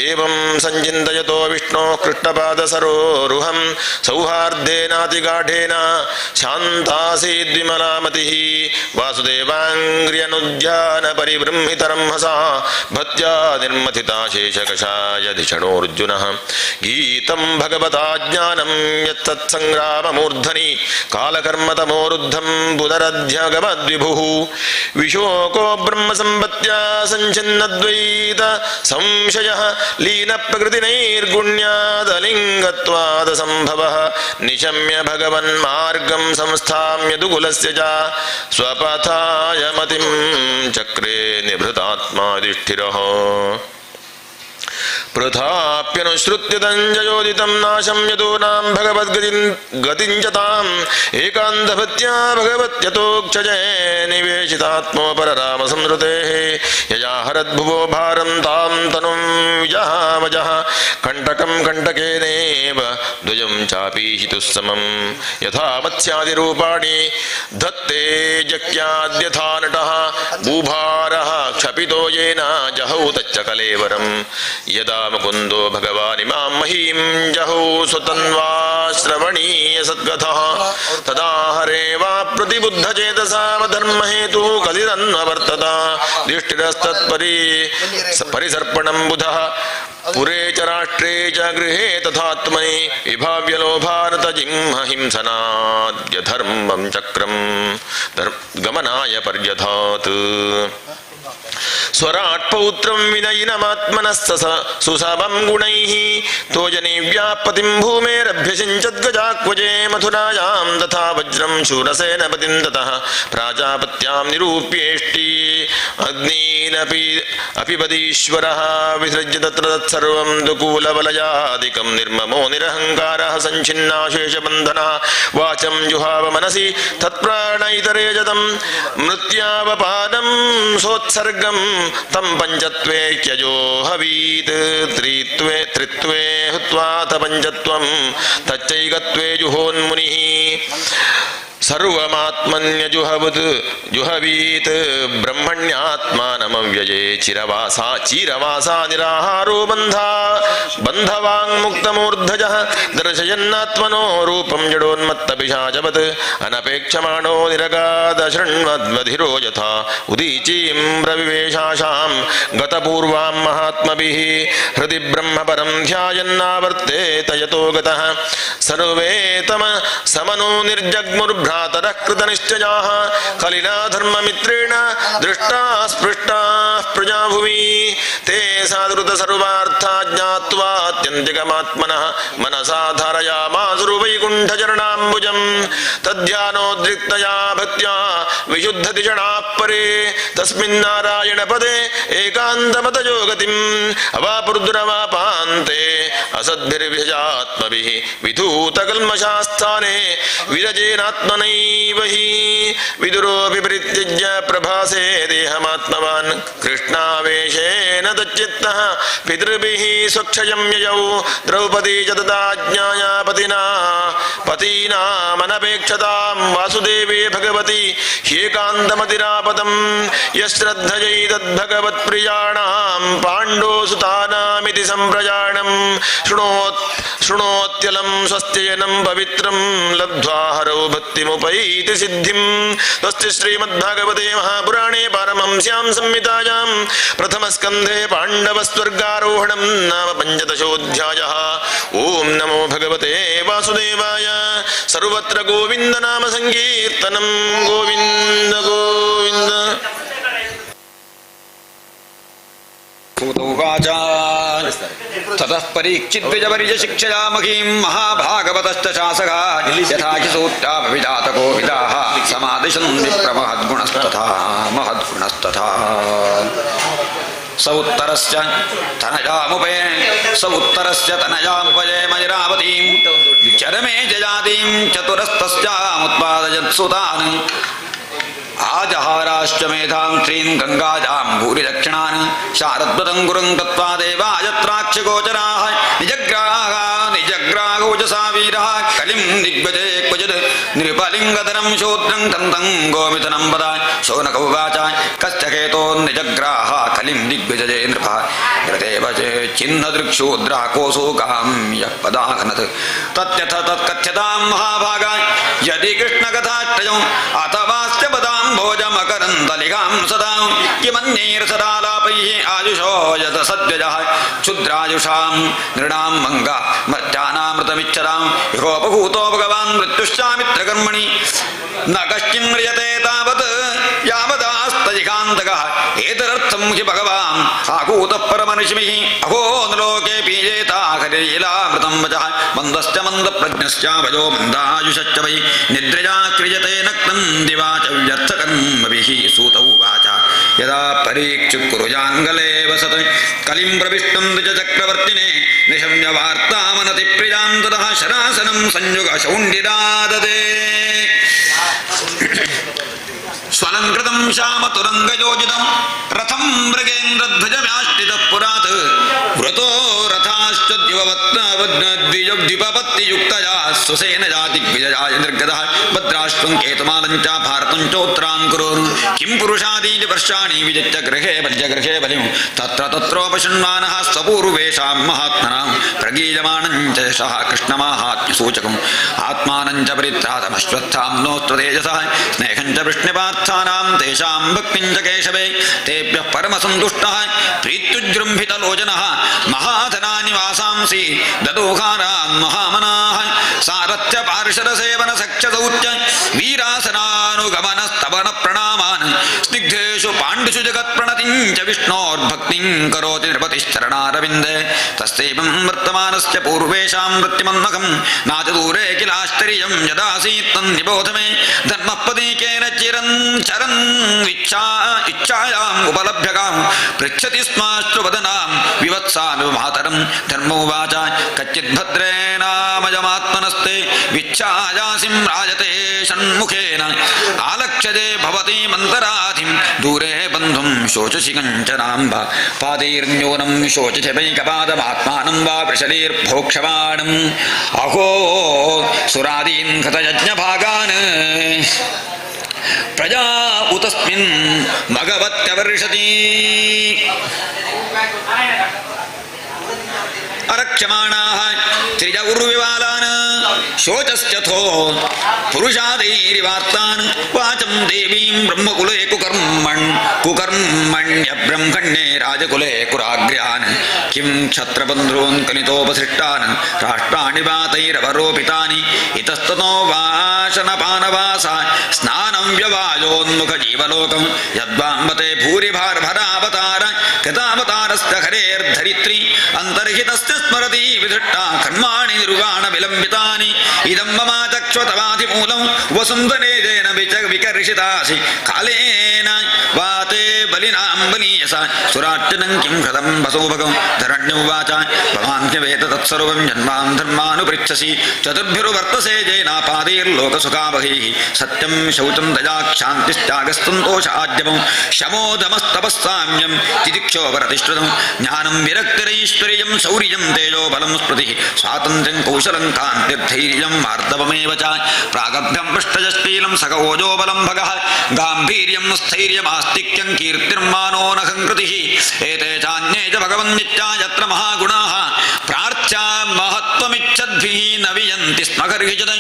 एवं सञ्चिन्तयतो विष्णोः कृष्णपादसरोरुहं सौहार्देनातिगाढेन शान्तासीद्विमलामतिः वासुदेवाङ्घ्र्यनुद्यानपरिबृंहितरंहसा भक्त्या निर्मथिता शेषकषायधिषणोऽर्जुनः गीतं भगवता ज्ञानं यत्तत्सङ्ग्राममूर्धनि कालकर्मतमोरुद्धं पुनरध्यगमद्विभुः विशोको ब्रह्मसम्पत्त्या सञ्छिन्नद्वैत संशयः लीनप्रकृतिनैर्गुण्यादलिङ्गत्वादसम्भवः निशम्य भगवन्मार्गं संस्थाम्यदुकुलस्य च स्वपथाय मतिं चक्रे निभृतात्मा युधिष्ठिरः पृथाप्यनुसृत्य तञ्जयोदितं नाशं यदूनां भगवद्गतिं च ताम् एकान्तभक्त्या भगवत्यतोक्षजे निवेशितात्मोपररामसंहृतेः यया हरद्भुवो भारं तां तनुं विजहावजः कण्टकं कण्टकेनेव द्वयं चापीशितुः यथा मत्स्यादिरूपाणि धत्ते जक्याद्यथा नटः भूभारः क्षपितो येन जहौ तच्च कलेवरम् यदा मुकुन्दो भगवानिमां महीं जहौ स्वतन्वा श्रवणीय सद्गतः तदा हरे वा प्रतिबुद्धचेतसावधर्महेतुः कलिरन्वर्तत दृष्टिरस्तत्परिसर्पणं बुधः पुरे च राष्ट्रे च गृहे तथात्मनि विभाव्यलोभारतजिह्महिंसनाद्य धर्मं चक्रं गमनाय पर्यधात् स्वराट् पौत्रं विनयिनमात्मनः सुसभं गुणैः तोजनीव्यापतिं भूमेरभ्यसिञ्चद्गजाक्वजे मथुरायां तथा वज्रं शूरसेनपतिं ततः प्राजापत्यां निरूप्येष्टि अग्नीनपिबदीश्वरः विसृज्य तत्र तत्सर्वं दुकूलवलयादिकं निर्ममो निरहङ्कारः सञ्छिन्नाशेषबन्धनः वाचं जुहाव मनसि तत्प्राणैतरे जतं मृत्यावपादं सोत्सर्गं तं पञ्चत्वे क्यजो हवीत् त्रित्वे हुत्वा तपञ्चत्वं तच्चैकत्वे जुहोन्मुनिः सर्वमात्मन्यजुहवीत् ब्रह्मण्यात्मानमव्यये चिरवासा निराहारो बन्धवाङ्मुक्तमूर्धजः दर्शयन्नात्मनो रूपं जडोन्मत्तपिशाचवत् अनपेक्षमाणो निरगादशृण्वद्वधिरो यथा उदीचीं रविवेशाशां गतपूर्वां महात्मभिः हृदि ब्रह्मपरं ध्यायन्नावर्तेत यतो गतः सर्वे तम समनो निर्जग्मुर्भ्रातरः कृतनिश्चयाः कलिना धर्ममित्रेण दृष्टा स्पृष्टाः प्रजाभुवि ते साधुत सर्वार्था ज्ञात्वा अत्यन्तिकमात्मनः मनसा धारयामासुरु वैकुण्ठचरणाम्बुजं तद्ध्यानोद्रिक्तया भक्त्या विशुद्धतिषणाः परे तस्मिन्नारायणपदे एकान्तमतयो गतिम् अवापुर्दुरवापान्ते असद्भिर्विषयात्मभिः विधूतकल्मषास्थाने विरजेनात्मनैव हि विदुरोऽपि परित्यज्य प्रभासे देहमात्मवान् कृष्णावेशेन तच्चित्तः पितृभिः स्वक्षयं ययौ द्रौपदी च तदा ज्ञाया पतीनामनपेक्षतां वासुदेवे भगवती ह्येकान्तमतिरापदं यश्रद्धयैतद्भगवत्प्रियाणां पाण्डोसुतानामिति सम्प्रजानं शृणोत्यलं स्वस्त्ययनं पवित्रं लब्ध्वा हरौ भक्तिमुपैति सिद्धिं स्वस्ति श्रीमद्भागवते महापुराणे पारमहंस्यां संहितायां प्रथमस्कन्धे पाण्डवस्वर्गारोहणं नाम पञ्चदशोऽध्यायः। ॐ नमो भगवते वासुदेवाय। सर्वत्र गोविन्द नाम संकीर्तनं गोविन्द गोविन्द। भूतौवाच ततः परीक्षिद्विजवर्यशिक्षया महीं महाभागवतश्च शासका यथा हि सूत्राभिजातकोविदाः समादिशन्ति महद्गुणस्तथा स उत्तरस्य तनयामुपये मजिरावतीं चरमे जयातीं चतुरस्तस्यामुत्पादयत्सुतान् आजहाराश्च मेधां त्रीन् गङ्गाजां भूरि दक्षिणान् शारद्वतं गुरुं तत्त्वा देवायत्राक्षगोचराः निजग्राहोजसा वीरः कलिं दिग्गजे क्वचिद् नृपलिङ्गधरं शूद्रं तन्तं गोमिथनं वदा शौनक उवाच कश्च हेतोर्निजग्राः कलिं दिग्विजये नृपः हृदेव चिह्नदृक्शूद्रः कोऽशोकां यः पदाघनत् तत्यथ तत्कथ्यतां महाभागा यदि कृष्णकथाष्टयम् अथवाश्च पदां भोजमकरन्दलिकां सदा किमन्यैर्सदालापैः आयुषो यत सद्यजः क्षुद्रायुषां नृणां मङ्गा मर्त्यानामृतमिच्छतां इहोपभूतो भगवान् मृत्युश्चामित्रकर्मणि न कश्चिन् म्रियते तावत् यावदास्तजिकान्तकः एतदर्थं हि भगवान् आकूतः परमनिशिमिः अहो नलोके पीजेता हरिलीलामृतं वचः मन्दश्च मन्दप्रज्ञश्च वयो मन्दायुषश्च वै निद्रया क्रियते नक्तं दिवा च व्यर्थकर्मभिः सूत उवाच ಯದಾ ಪರೀಕ್ಷಿತ್ ಕುರುಜಾಂಗಲೇ ವಸತ್ ಕಲಿಂ ಪ್ರವಿಷ್ಟಂ ದ್ವಿಜಚಕ್ರವರ್ತಿನೇ ನಿಶಮ್ಯ ವಾರ್ತಾಮನತಿ ಪ್ರಿಯಾಂ ತದಃ ಶರಾಸನಂ ಸಂಯುಗ ಶೌಂಡಿರಾದದೆ ಸ್ವಲಂಕೃತಂ ಶ್ಯಾಮತುರಂಗಯೋಜಿತಂ ರಥಂ ಮೃಗೇಂದ್ರಧ್ವಜವ್ಯಾಷ್ಟಿತಃ ಪುರಾತ್ ವೃತೋ ರಥಾಶ್ಚ್ಯುಪಪತ್ತಿಯುಕ್ತಯಾ ಸುಸೇನಯಾ ದಿಗ್ವಿಜಯಾಯ ನಿರ್ಗತಃ ಭದ್ರಾಶ್ವಂ ಕೇತುಮಾಲಂಚ ಭಾರತಂ ಚೋತ್ರಾಂ ಕುರುನ್ ಕಿಂ ಪುರುಷಾದೀನಿ ವರ್ಷಾಣಿ ವಿಜಿತ್ಯ ಗೃಹೇ ಬಲ್ಯಗೃಹೇ ಬಲಿಂ ತತ್ರ ತತ್ರೋಪಶೃಣ್ವಾನಃ ಸ್ವಪೂರ್ವೇಷಾಂ ಮಹಾತ್ಮನಾಂ ಪ್ರಗೀಯಮಾಣಂ ಚ ಯಶಃ ಕೃಷ್ಣಮಾಹಾತ್ಮ್ಯಸೂಚಕಂ ಆತ್ಮಾನಂ ಚ ಪರಿತ್ರಾತಮಶ್ವತ್ಥಾಂ ನೋಸ್ತ್ರ ತೇಜಸಃ ಸ್ನೇಹಂ ಚ ವೃಷ್ಣಿಪಾರ್ಥಾನಾಂ ತೇಷಾಂ ಭಕ್ತಿಂ ಚ ಕೇಶವೇ ತೇಭ್ಯಃ ಪರಮಸಂತುಷ್ಟಃ ಪ್ರೀತ್ಯುಜೃಂಭಿತಲೋಚನಃ ಮಹಾಧನಾನಿ ವಾಸಾಂಸಿ ದದೋಹಾರಾನ್ ಮಹಾಮನಾಃ ಸಾರಥ್ಯ ಪಾರ್ಷದಸೇವನ ಸಖ್ಯಸೌಚ್ಯ ವೀರಾಸನಾನುಗಮನ ಸ್ತವನ ಪ್ರಣಾಮಾನ್ ಸ್ನಿಗ್ಧೇಷು ಪಾಂಡುಷು ಜಗತ್ಪ್ರಣತಿಂ ಚ ವಿಷ್ಣೋರ್ಭಕ್ತಿಂ ಕರೋತಿ ನೃಪತಿಶ್ಚರಣಾರವಿಂದೇ ತಸ್ಯೈವಂ ವರ್ತಮಾನಸ್ಯ ಪೂರ್ವೇಷಾಂ ಮೃತ್ಯುಮನ್ಮಖಂ ನಾಚ ದೂರೇ ಕಿಲಾಶ್ಚರ್ಯಂ ಯದಾಸೀತ್ ತನ್ನಿಬೋಧ ಮೇ ಧರ್ಮಪದೀಕೇನ ಚಿರನ್ ಚರನ್ ಇಚ್ಛಾಯಾಂ ಉಪಲಭ್ಯಗಾಂ ಪೃಚ್ಛತಿ ಸ್ಮಾಶ್ರುವದನಾಂ ವಿವತ್ಸಾನುಮಾತರಂ ಧರ್ಮೋವಾಚ ಕಚ್ಚಿದ್ಭದ್ರೇನಾಮಯಮಾತ್ಮನಸ್ತೆ ವಿಚ್ಛಾಯಾಸಿಂ ರಾಜತೆ ಷಣ್ಮುಖೇನ ಆಲಕ್ಷ್ಯದೆ ಭವತಿ ಮಂತರಾಧಿಂ ದೂರೇ ಬಂಧುಂ ಶೋಚಸಿ ಕಂಚನಾಂಬ ಪಾದೈರ್ನ್ಯೂನಂ ಶೋಚಸಿ ವೈಕಪಾದಮಾತ್ಮಾನಂ ವಾ ವೃಷಲೀರ್ಭೋಕ್ಷವಾಣಂ ಅಹೋ ಸುರಾದೀನ್ ಕಥಯಜ್ಞಭಾಗಾನ್ ಪ್ರಜಾ ಉತಸ್ಮಿನ್ ಭಗವತ್ಯವರ್ಷತಿ ಅರಕ್ಷ್ಯಮಾಣಾಃ ತ್ರಿಜೌರ್ವಿವಾಲಾನ್ ಶೋಚಶ್ಚಥೋ ಪುರುಷಾದೈರಿವಾರ್ತಾನ್ ವಾಚಂ ದೇವೀಂ ಬ್ರಹ್ಮಕುಲೇ ಕುಕರ್ಮಣ್ಯಬ್ರಹ್ಮಣ್ಯೇ ರಾಜಕುಲೇ ಕುರಾಗ್ರ್ಯಾನ್ ಕಿಂ ಕ್ಷತ್ರಬಂಧೂನ್ ಕಲಿತೋಪಸೃಷ್ಟಾನ್ ರಾಷ್ಟ್ರಾಣಿ ವಾತೈರವರೋಪಿತಾನಿ ಇತಸ್ತತೋ ವಾಶನಪಾನವಾಸ ಸ್ನಾನಂ ವ್ಯವಾಯೋನ್ಮುಖ ಜೀವಲೋಕಂ ಯದ್ವಾಂಬತೆ ಭೂರಿಭಾರ್ಭರಾವತಾರ ಕೃತಾವತಾರಸ್ಯ ಹರೇರ್ಧರಿತ್ರಿ ಅಂತರ್ಹಿತಸ್ಯ ಸ್ಮರತಿ ವಿಧೃಷ್ಟಾ ಕರ್ಮಾಣಿ ನಿರ್ವಾಣ ವಿಲಂಬಿತಾನಿ ಇದಂ ಮಮ ಚಕ್ಷ್ವತವಾಧಿಮೂಲಂ ವಸುಂಧನೇಜೇನ ವಿಕರ್ಷಿತಾಸಿ ಕಾಲೇನ ವಾತೆ ಬಲಿನಾಂ ಬಲೀಯಸ ಸುರಾರ್ಚನಂ ಕಿಂ ಕೃತಂ ವಸೋಭಗಂ ಧರಣ್ಯುವಾಚ ಭವಾನ್ಯವೇತ ತತ್ಸರ್ವಂ ಜನ್ಮಾನ್ ಧರ್ಮಾನುಪೃಚ್ಛಸಿ ಚತುರ್ಭಿರ್ವರ್ತಸೆ ಜೇನಾಪಾದೈರ್ಲೋಕಸುಖಾವಹೈಃ ಸತ್ಯಂ ಶೌಚಂ ದಯಾ ಕ್ಷಾಂತಿಶ್ಚಾಗಸ್ತಂತೋಷ ಆದ್ಯಮಂ ಶಮೋದಮಸ್ತಪಸ್ಸಾಮ್ಯಂ ತಿತಿಕ್ಷೋ ವರತಿಶ್ರುತಂ ಜ್ಞಾನಂ ವಿರಕ್ತಿರೈಶ್ವರ್ಯಂ ಶೌರ್ಯಂ ತೇಜೋ ಬಲಂ ಸ್ಮೃತಿ ಸ್ವಾತಂತ್ರ್ಯಂ ಕೌಶಲಂ ಕಾಂತಿರ್ಧೈರ್ಯಂ ಮಾರ್ದವಮೇವ ಚ ಪ್ರಾಗಭ್ಯಂ ಪೃಷ್ಟಜಶ್ಲೀಲಂ ಸಖೋಜೋ ಬಲಂ ಭಗಃ ಗಾಂಭೀರ್ಯಂ ಸ್ಥೈರ್ಯಮಾಸ್ತಿಕ್ಯಂ ಕೀರ್ತಿರ್ಮಾನೋ ನಖಂ ಕೃತಿಃ ಏತೆ ಚಾನ್ಯೇ ಚ ಭಗವನ್ನಿತ್ಯಾ ಯತ್ರ ಮಹಾಗುಣಾಃ ಪ್ರಾರ್ಥ್ಯಾ ಮಹತ್ವಮಿಚ್ಛದ್ಭಿಃ ನ ವಿಯಂತಿ ಸ್ಮ ಗರ್ಹಿಜತ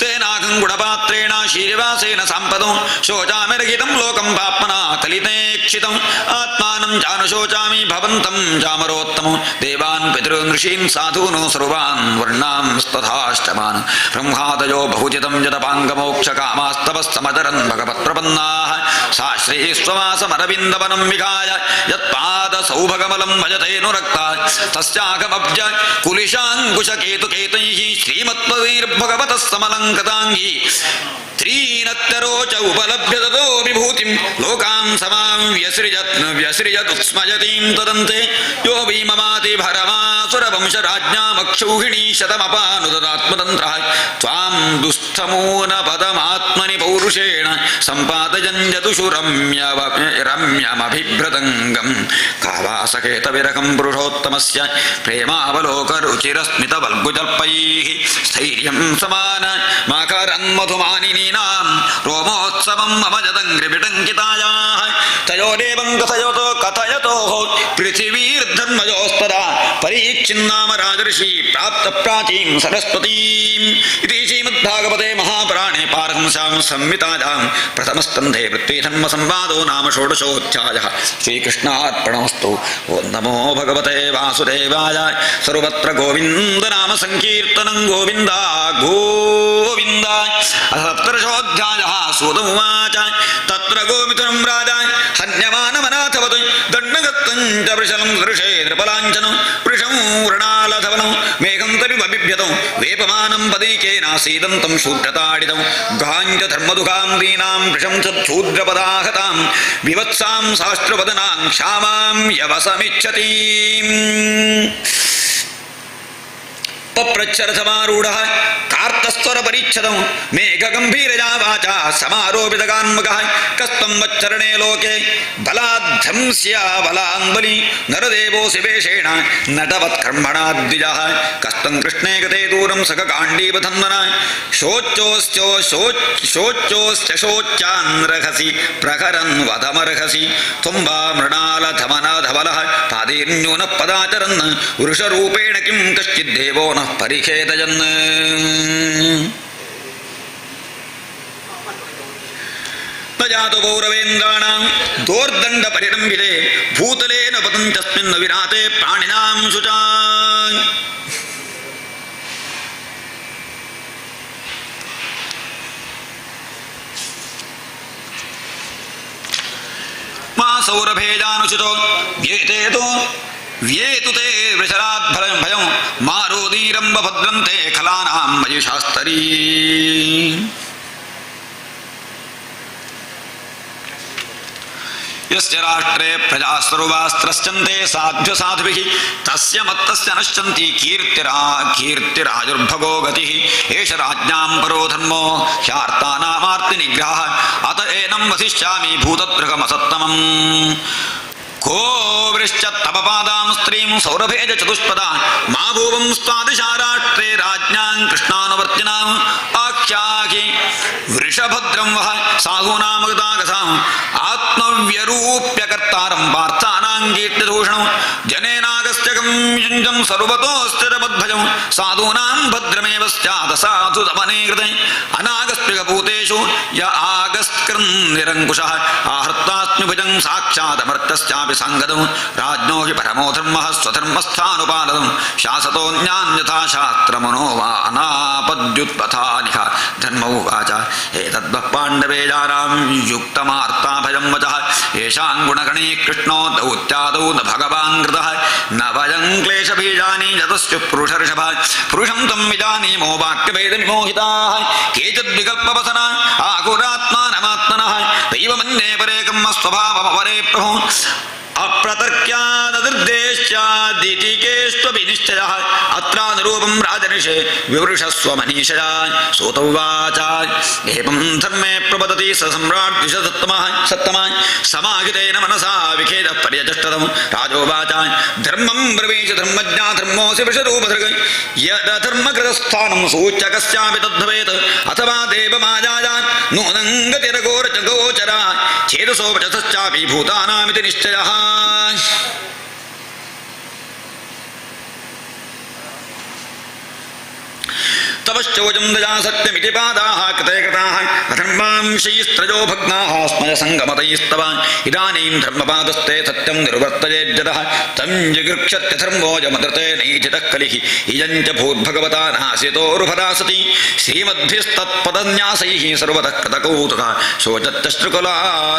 ತೇನಾಕಂ ಗುಣಪಾತ್ರೇಣ ಶೀರ್ವಾಸೇನ ಸಂಪದಂ ಶೋಚಾಮಿರಹಿತಂ ಲೋಕಂ ಪಾಪ್ಮನಾ ಕಲಿತೇಕ್ಷಿತಂ ಆತ್ಮಾನಂ ಜಾನುಶೋಚಾಮಿ ಭವಂತಂ ಜಾಮರೋತ್ತಮಂ ದೇವಾನ್ ಪಿತॄನ್ ಋಷೀನ್ ಸಾಧೂನ್ ಸರ್ವಾನ್ ವರ್ಣಾನ್ ತಥಾಷ್ಟಮಾನ್ ಬ್ರಹ್ಮಾದಯೋ ಬಹುಜಿತಂ ಜತಪಾಂಗಮೋಕ್ಷಕಾಮಾಸ್ತವಸ್ತಮಚರನ್ ಭಗವತ್ಪ್ರಪನ್ನಾಃ ಸಾ ಶ್ರೀಸ್ವಮಾಸಮರವಿಂದವನಂ ವಿಹಾಯ ಯತ್ಪಾದಸೌಭಗಮಲಂ ಭಜತೇನುರಕ್ತ ತಸ್ಯಾಗಮಬ್ಜ ಕುಲಿಶಾಂಕುಶಕೇತುಕೇತೈಃ ಶ್ರೀಮತ್ಪದೈರ್ಭಗವತಃ ಸಮಲಂಕತಾಂಗೀ ತ್ರೀನತ್ತರೋಚ ಉಪಲಭ್ಯ ತದೋ ವಿಭೂತಿಂ ಲೋಕಾಂ ಸಮಾಂ ವ್ಯಸೃಜದುತ್ಸ್ಮಯತೀಂ ತದಂತೆ ಯೋ ವೈ ಮಮಾತಿ ಭರಮಾಸುರವಂಶರಾಜ್ಞಾಮಕ್ಷೌಹಿಣೀ ಶತಮಪಾನುದದಾತ್ಮತಂತ್ರಃ ತ್ವಾಂ ದುಸ್ಥಮೂನ ಪದಮಾತ್ಮನಿ ಪೌರುಷೇಣ ಸಂಪಾದಯನ್ ಯದುಷು ರಮ್ಯಮಭಿಭ್ರತಂಗಂ ಕಾವಾಸಕೇತವಿರಕಂ ಪುರುಷೋತ್ತಮಸ್ಯ ಪ್ರೇಮಾವಲೋಕರುಚಿರಸ್ಮಿತವಲ್ಗುಜಲ್ಪೈಃ ಸ್ಥೈರ್ಯಂ ಸಮಾನ ಮಾಕರನ್ಮಧುಮಾನಿನೀನಾಂ ರೋಮೋತ್ಸವಂ ಅಮಜದಂಗ್ರಿಬಿಟಂಕಿತಾಯಾಃ ತಯೋರೇವಂ ಕಥಯತೋ ಪೃಥಿವೀರ್ಧರ್ಮಯೋಸ್ತದಾ ಪರೀಕ್ಷಿನ್ನಾಮ ರಾಜರ್ಷಿ ಪ್ರಾಪ್ತ ಪ್ರಾಚೀಂ ಸರಸ್ವತೀಂ ಇತಿ ಶ್ರೀಮದ್ಭಾಗವತೆ ಮಹಾಪುರಾಣೇ ಪಾರಹಂಸ್ಯಾಂ ಸಂಹಿತಾಯಾಂ ಪ್ರಥಮಸ್ಕಂಧೇ ಪೃಥ್ವೀಧರ್ಮ ಸಂವಾದೋ ನಾಮ ಷೋಡಶೋಧ್ಯಾಯಃ ಶ್ರೀಕೃಷ್ಣಾರ್ಪಣಮಸ್ತು. ಓಂ ನಮೋ ಭಗವತೆ ವಾಸುದೇವಾಯ. ಸರ್ವತ್ರ ಗೋವಿಂದ ನಾಮ ಸಂಕೀರ್ತನಂ ಗೋವಿಂದ ಗೋವಿಂದ. ಸಪ್ತದಶೋಧ್ಯಾಯಃ ಸೂತ ಉವಾಚ ತತ್ರ ಗೋಮಿಥುನಂ ರಾಜ ಹನ್ಯಮಾನಮನಾಥವತ್ ದಂಡಗತ್ತಂಚ ವೃಷಲಂ ದೃಶೇ ನೃಪಲಾಂಛನಂ ವೃಷಂ ವೃಣಾಲಧವನಂ ಮೇಘಂ ತರಿಮಬಿಭ್ಯತಂ ವೇಪಮಾನಂ ಪದೈಕೇನ ಸೀದಂತಂ ಶೂದ್ರತಾಡಿತಂ ಗಾಂಚ ಧರ್ಮದುಃಖಾಂ ದೀನಾಂ ಪ್ರಶಂಸತ್ ಶೂದ್ರಪದಾಹತಾಂ ವಿವತ್ಸಾಂ ಶಾಸ್ತ್ರವದನಾಂ ಕ್ಷಾಮಾಂ ಯವಸಮಿಚ್ಛತಿ ಪಪ್ರಚ್ಛರಸಮಾರೂಢ ಕಾರ್ತಸ್ವರ ಪರಿಚ್ಛದಂ ಮೇಘಗಂಭೀರಜಾ ವಾಚಾ ಸಮಾರೋಪಿತಗಾನ್ಮುಖಃ ಕಸ್ತಂ ವಚ್ಚರಣೆ ಲೋಕೆ ಬಲಾಧ್ವಂಸ್ಯ ಬಲಾನ್ಬಲಿ ನರದೇವೋಸಿ ವೇಷೇಣ ನಟವತ್ಕರ್ಮಣಾ ದ್ವಿಜಃ ಕಸ್ತಂ ಕೃಷ್ಣೇ ಗತೆ ದೂರಂ ಸಖಕಾಂಡೀವಧನ್ವನ ಶೋಚ್ಯೋಶ್ಚಾನ್ರಹಸಿ ಪ್ರಖರನ್ ವಧಮರ್ಹಸಿ ತ್ವಂಬಾ ಮೃಣಾಲಧಮನಧವಲಃ ಪಾದೇರ್ನ್ಯೂನ ಪದಾಚರನ್ ವೃಷರೂಪೇಣ ಕಿಂ ಕಶ್ಚಿದ್ದೇವೋ ನ ಪರಿಖೇದಯನ್ ನ ಜಾತು ಗೌರವೇಂದ್ರಾಣಾಂ ದೋರ್ದಂಡ ಪರಿರಂಭಿತೆ ಭೂತಲೇನ ಪತಂತಸ್ಮಿನ್ ವಿರಾತೆ ಪ್ರಾಣಿನಾಂ ಶುಚಾ ಮಾ ಸೌರಭೇಜಾನುಚಿತೋ ವ್ಯೇತು ತೇ ವೃಷರಾತ್ ಭಯಂ ಮಾರೋದೀರಂಬ ಭದ್ರಂತೆ ಖಲಾನಾಂ ಮಯಿ ಶಾಸ್ತರೀ ಯಸ್ಯ ರಾಷ್ಟ್ರೇ ಪ್ರಜಾಸ್ತರುವಾಸ್ತ್ರಶ್ಚಂತೆ ಸಾಧ್ಯ ಸಾಧುಭಿಃ ತಸ್ಯ ಮತ್ತಸ್ಯ ನಶ್ಯಂತಿ ಕೀರ್ತಿರಾಜುರ್ಭಗೋ ಗತಿಃ ಏಷ ರಾಜ್ಞಾಂ ಪರೋ ಧರ್ಮೋ ಹ್ಯಾರ್ತಾನಾಮಾರ್ತಿ ನಿಗ್ರಹಃ ಅತ ಏನಂ ವಸಿಷ್ಯಾಮಿ ಭೂತದೃಗಮಸತ್ತಮಂ ಕೋ ವೃಶ್ಚತ್ತಪಪಾದಾಂ ಸ್ತ್ರೀಂ ಸೌರಭೇಜ ಚತುಷ್ಪದಾ ಮಾ ಭೂವಂ ಸ್ವಾದಿಶಾರಾಷ್ಟ್ರೇ ರಾಜ್ಞಾಂ ಕೃಷ್ಣಾನುವರ್ತಿನಾಂ ಆಖ್ಯಾಹಿ ವೃಷಭದ್ರಂ ವಹ ಸಾಧೂನಾಮಗತಾಗಸಾಂ ಆತ್ಮವ್ಯರೂಪ್ಯಕರ್ತಾರಂ ಪಾರ್ಥಾನಾಂ ಕೀರ್ತಿದೂಷಣಂ ಜನೇನಾಗಸ್ತ್ಯಗಂ ಯುಂಜಂ ಸರ್ವತೋಸ್ಥಿರಮದ್ಭಜಂ ಸಾಧೂನಾಂ ಭದ್ರಮೇವ ಸ್ಯಾತ್ ಸಾಧುದಮನೇ ಕೃತೆ ಅನಾಗಸ್ತ್ಯಗಭೂತೇಷು ಯ ಆಗಸ್ಕೃನ್ ನಿರಂಕುಶಃ ಆಹರ್ತಾಸ್ಮ್ಯುಭಜಂ ಸಾಕ್ಷಾದಮರ್ತಸ್ಯಾಪಿ ಸಂಗದಂ ರಾಜ್ಞೋ ಹಿ ಪರಮೋ ಧರ್ಮಃ ಸ್ವಧರ್ಮಸ್ಥಾನುಪಾಲನಂ ಶಾಸತೋನ್ಯಾನ್ಯಥಾ ಶಾಸ್ತ್ರಮನೋ ವಾ ಅನಾಪದ್ಯುತ್ಪಥಾನಿಹ ಧರ್ಮ ಉವಾಚ ಏತದ್ವಃ ಪಾಂಡವೇಯಾನಾಂ ಯುಕ್ತಮಾರ್ತಾಭಯಂ ವಚಃ ಯೇಷಾಂ ಗುಣಗಣೇ ಕೃಷ್ಣೋ ದೌತ್ಯಾದೌ ನ ಭಗವಾನ್ ಕೃತಃ ನ ಭಯಂ ಕ್ಲೇಶಬೀಜಾನಿ ಯತಸ್ಯ ಪುರುಷರ್ಷಭ ಪುರುಷಂ ತ್ವಂ ವಿಜಾನೀಮೋ ವಾಕ್ಯಭೇದವಿಮೋಹಿತಾಃ ಕೇಚಿದ್ವಿಕಲ್ಪವಸನ ಆಹುರಾತ್ಮಾನಮಾತ್ಮನಃ ದೈವಮನ್ಯೇ ಪರೇ ಕರ್ಮ ಸ್ವಭಾವಮಪರೇ ಪ್ರಭು ಅಪ್ರತರ್ಕ್ಯಾದೃದ್ದೇಶ್ಚಾದಿತಿಕೇಷ್ವಪಿ ನಿಶ್ಚಯಃ ಅತ್ರಾನುರೂಪಂ ರಾಜನಿಷೇ ವಿವೃಷಸ್ವ ಮನೀಷಯಾ ಸೂತೌವಾಚ ಏವಂ ಧರ್ಮೇ ಪ್ರವದತಿ ಸ ಸಮ್ರಾಟ್ ಸತ್ತಮಃ ಸಮಾಹಿತೇನ ಮನಸಾ ವಿಖೇದ ಪರ್ಯಚಷ್ಟತಂ ರಾಜೋವಾಚ ಧರ್ಮಂ ಬ್ರವೀಚ ಧರ್ಮಜ್ಞಾ ಧರ್ಮೋಸಿ ವೃಷರೂಪಧೃಗ್ ಯದಧರ್ಮಕೃತಸ್ಥಾನಂ ಸೂಚ್ಯಕಸ್ಯಾಪಿ ತದ್ಭವೇತ್ ಅಥವಾ ದೇವಮಾಯಾಯ ನೂನಂ ಗತಿರಗೋಚರ ಛೇದಸೋಪಚತಶ್ಚಾಪಿ ಭೂತಾನಾಮಿತಿ ನಿಶ್ಚಯಃ ತಪಶ್ಚೋಜಂ ದಯಾ ಸತ್ಯಮಿತಿ ಪಾದಾಃ ಕೃತೆ ಕೃತಾಃ ಅಧರ್ಮಾಂಶೈಸ್ತ್ರಜೋ ಭಗ್ನಾಃ ಸ್ಮಯ ಸಂಗಮತೈಸ್ತವ ಇದಾನೀಂ ಧರ್ಮಪಾದಸ್ತೆ ಸತ್ಯಂ ನಿರ್ವರ್ತಯೇಜ್ಜತಃ ತಂ ಜಿಗೃಕ್ಷತ್ಯಧರ್ಮೋಜಮದೃತೆ ನೈಚಿತಃ ಕಲಿಃ ಇಯಂಚ ಭೂದ್ಭಗವತಾ ನಾಸಿತೋರುಭರಾ ಸತಿ ಶ್ರೀಮದ್ಭಿಸ್ತತ್ಪದನ್ಯಾಸೈಃ ಸರ್ವತಃ ಕೃತಕೌತುಕಃ ಶೋಚತ್ಯಶ್ರುಕುಲಾ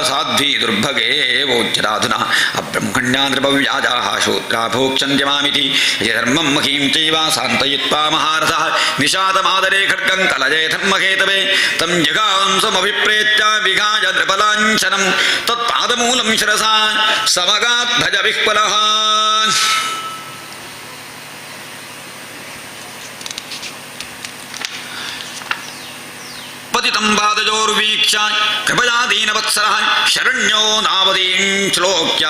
ಸಾಧ್ವಿ ದುರ್ಭಗೇ ವೋಜ್ಯರಾಧುನಃ ಅಬ್ರಹ್ಮಣ್ಯಾ ನೃಪವ್ಯಾಜಾಃ ಶೂದ್ರಾ ಭೋಕ್ಷನ್ಯಮಾಮಿತಿ ಯಧರ್ಮಂ ಮಹೀಂ ಚೈವ ಸಾಂತಯಿತ್ವಾ ಮಹಾರಥಃ ನಿಶಾತಮಾದರೇ ಖಡ್ಗಂ ಕಲಯೇ ಧರ್ಮಹೇತವೇ ತಂ ಜಗಾಂಸಮಭಿಪ್ರೇತ್ಯ ವಿಘಾಯ ನೃಪಲಾಂಛನಂ ತತ್ಪಾದಮೂಲಂ ಶಿರಸಾ ಸಮಗಾದ್ಭಜ ವಿಹ್ವಲಃ ಪತಿತಂ ಪಾದಜೋರ್ವೀಕ್ಷ್ಯ ಕೃಪಯಾ ದೀನವತ್ಸರಃ ಶರಣ್ಯೋ ನಾವದೀಂ ಶ್ಲೋಕ್ಯ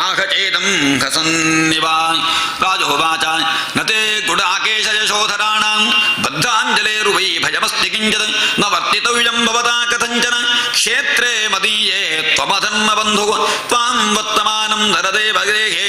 ಆಹಚೇದಂ ಹಸನ್ನಿವ ರಾಜೋವಾಚ ನತೆ ಗುಡಾಕೇಶ ಯಶೋಧರಾಣಾಂ ಬದ್ಧಾಂಜಲೇರುವೈ ಭಯಮಸ್ತಿ ಕಿಂಚಿತ್ ನ ವರ್ತಿತವ್ಯಂ ಭವತಾ ಕಥಂಚನ ಕ್ಷೇತ್ರೇ ಮದೀಯೇ ತ್ವಮಧರ್ಮಬಂಧು ತ್ವಾಂ ವರ್ತಮಾನಂ ನರದೇವಗೇಹೇ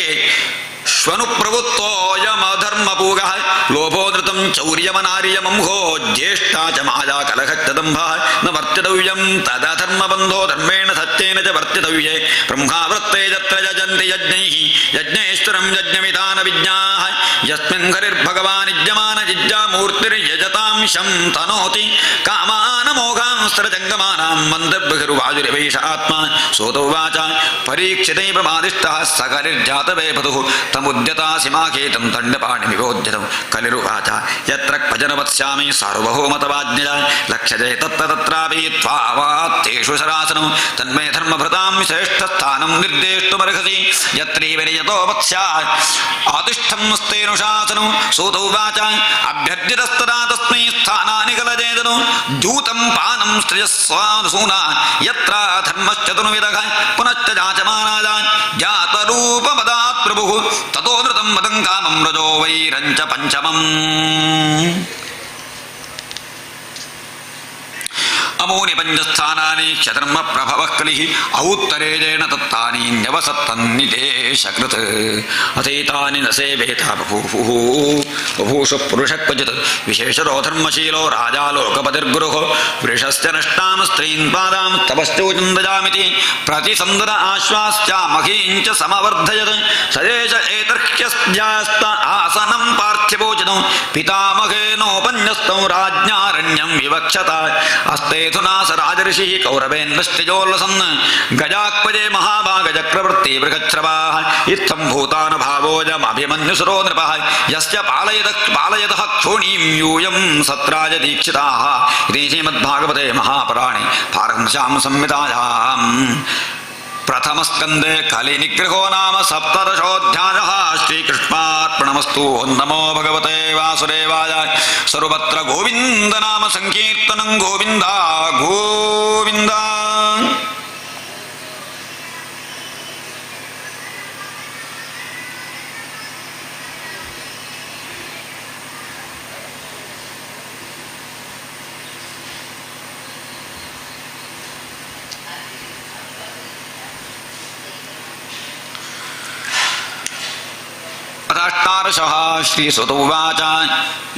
ಶ್ವನುಪ್ರವೃತ್ತೋಯಮಧರ್ಮಪೂಗಃ ಲೋಭೋಧೃತಂ ಚೌರ್ಯಮನಾರ್ಯಮಂಹೋ ಜ್ಯೇಷ್ಠಾ ಚ ಮಾಯಾ ಕಲಹಚ್ಚದಂಭಃ ನ ವರ್ತಿತವ್ಯಂ ತದಧರ್ಮಬಂಧೋ ಧರ್ಮೇಣ ಸತ್ಯೇನ ಚ ವರ್ತಿತವ್ಯೇ ಬ್ರಹ್ಮಾವೃತ್ತೇ ಯತ್ರ ಯಜಂತಿ ಯಜ್ಞೈಃ ಯಜ್ಞೇಶ್ವರಂ ಯಜ್ಞವಿಧಾನ ವಿಜ್ಞಾಃ ಯಸ್ಮಿನ್ ಹರಿರ್ಭಗವಾನಿಜ್ಯಮಾನ ಜಿಜ್ಞಾಮೂರ್ತಿರ್ಯಜತಾಂ ಶಂ ತನೋತಿ ಕಾಮಾನಮೋಘಾಂಸ್ತ್ರಜಂಗಮಾನಾಂ ಮಂದರ್ಬಹಿರ್ವಾಜುರಿವೈಷ ಆತ್ಮ ಸೋತೌವಾಚ ಪರೀಕ್ಷಿತೈ ಪ್ರಮಾದಿಷ್ಟಃ ಸಕರಿರ್ಜಾತವೇ ಪದುಃ ತಮು बुध्यतासिमाखेतं दण्डपाणिविभोज्यतं कलिरुवाच यत्र क्वजनवत्स्यामि सार्वभौमतवाज्ञया लक्ष्यते तत्र तत्रापि त्वावात्तेषु शरासनं तन्मे धर्मभृतां श्रेष्ठस्थानं निर्देष्टुमर्हसि यत्रैव नियतो वत्स्या आतिष्ठं स्तेनुशासनं सूत उवाच अभ्यर्जितस्तदा तस्मै स्थानानि कलजेदनु द्यूतं पानं स्त्रियस्वानुसूना यत्र धर्मश्चतुर्विदः पुनश्च जाचमानाजा ज्ञातरूपमदात् प्रभुः ततो नृतं मदं कामं रजो वैरञ्च पञ्चमम् अमूनि पञ्चस्थानानि क्षधर्म प्रभवः कलिः औत्तरेजेण तत्तानि न्यवसत्तन्निदेशकृत् अथैतानि न सेवेता बभूषु पुरुषः क्वचित् विशेषरो धर्मशीलो राजा लोकपतिर्गुरुः वृषश्च नष्टां स्त्रीन् पादां तपश्चोचन्दजामिति प्रतिसन्दन आश्वास्या महीञ्च समवर्धयत् सदेश एतर्ह्यस्यास्त आसनं पार्थिवोचितं पितामहेनोपन्यस्तं राज्ञारण्यं विवक्षत अस्ते स राजऋषिः कौरवेन्द्रश्चिजोल्लसन् गजाक्वजे महाभागचक्रवर्ती बृहच्छ्रवाः इत्थं भूतानुभावोऽयमभिमन्युसुरो नृपः यस्य पालयतः क्षोणीं यूयं सत्राय दीक्षिताः इति श्रीमद्भागवते महापुराणे पारमश्यां संहितायाम् प्रथमस्कन्धे कलिनिग्रहो नाम सप्तदशोऽध्यायः श्रीकृष्णार्पणमस्तु। नमो भगवते वासुदेवाय। सर्वत्र गोविन्द नाम संकीर्तनं गोविन्द गोविन्द। अष्टादशः श्रीसुत उवाच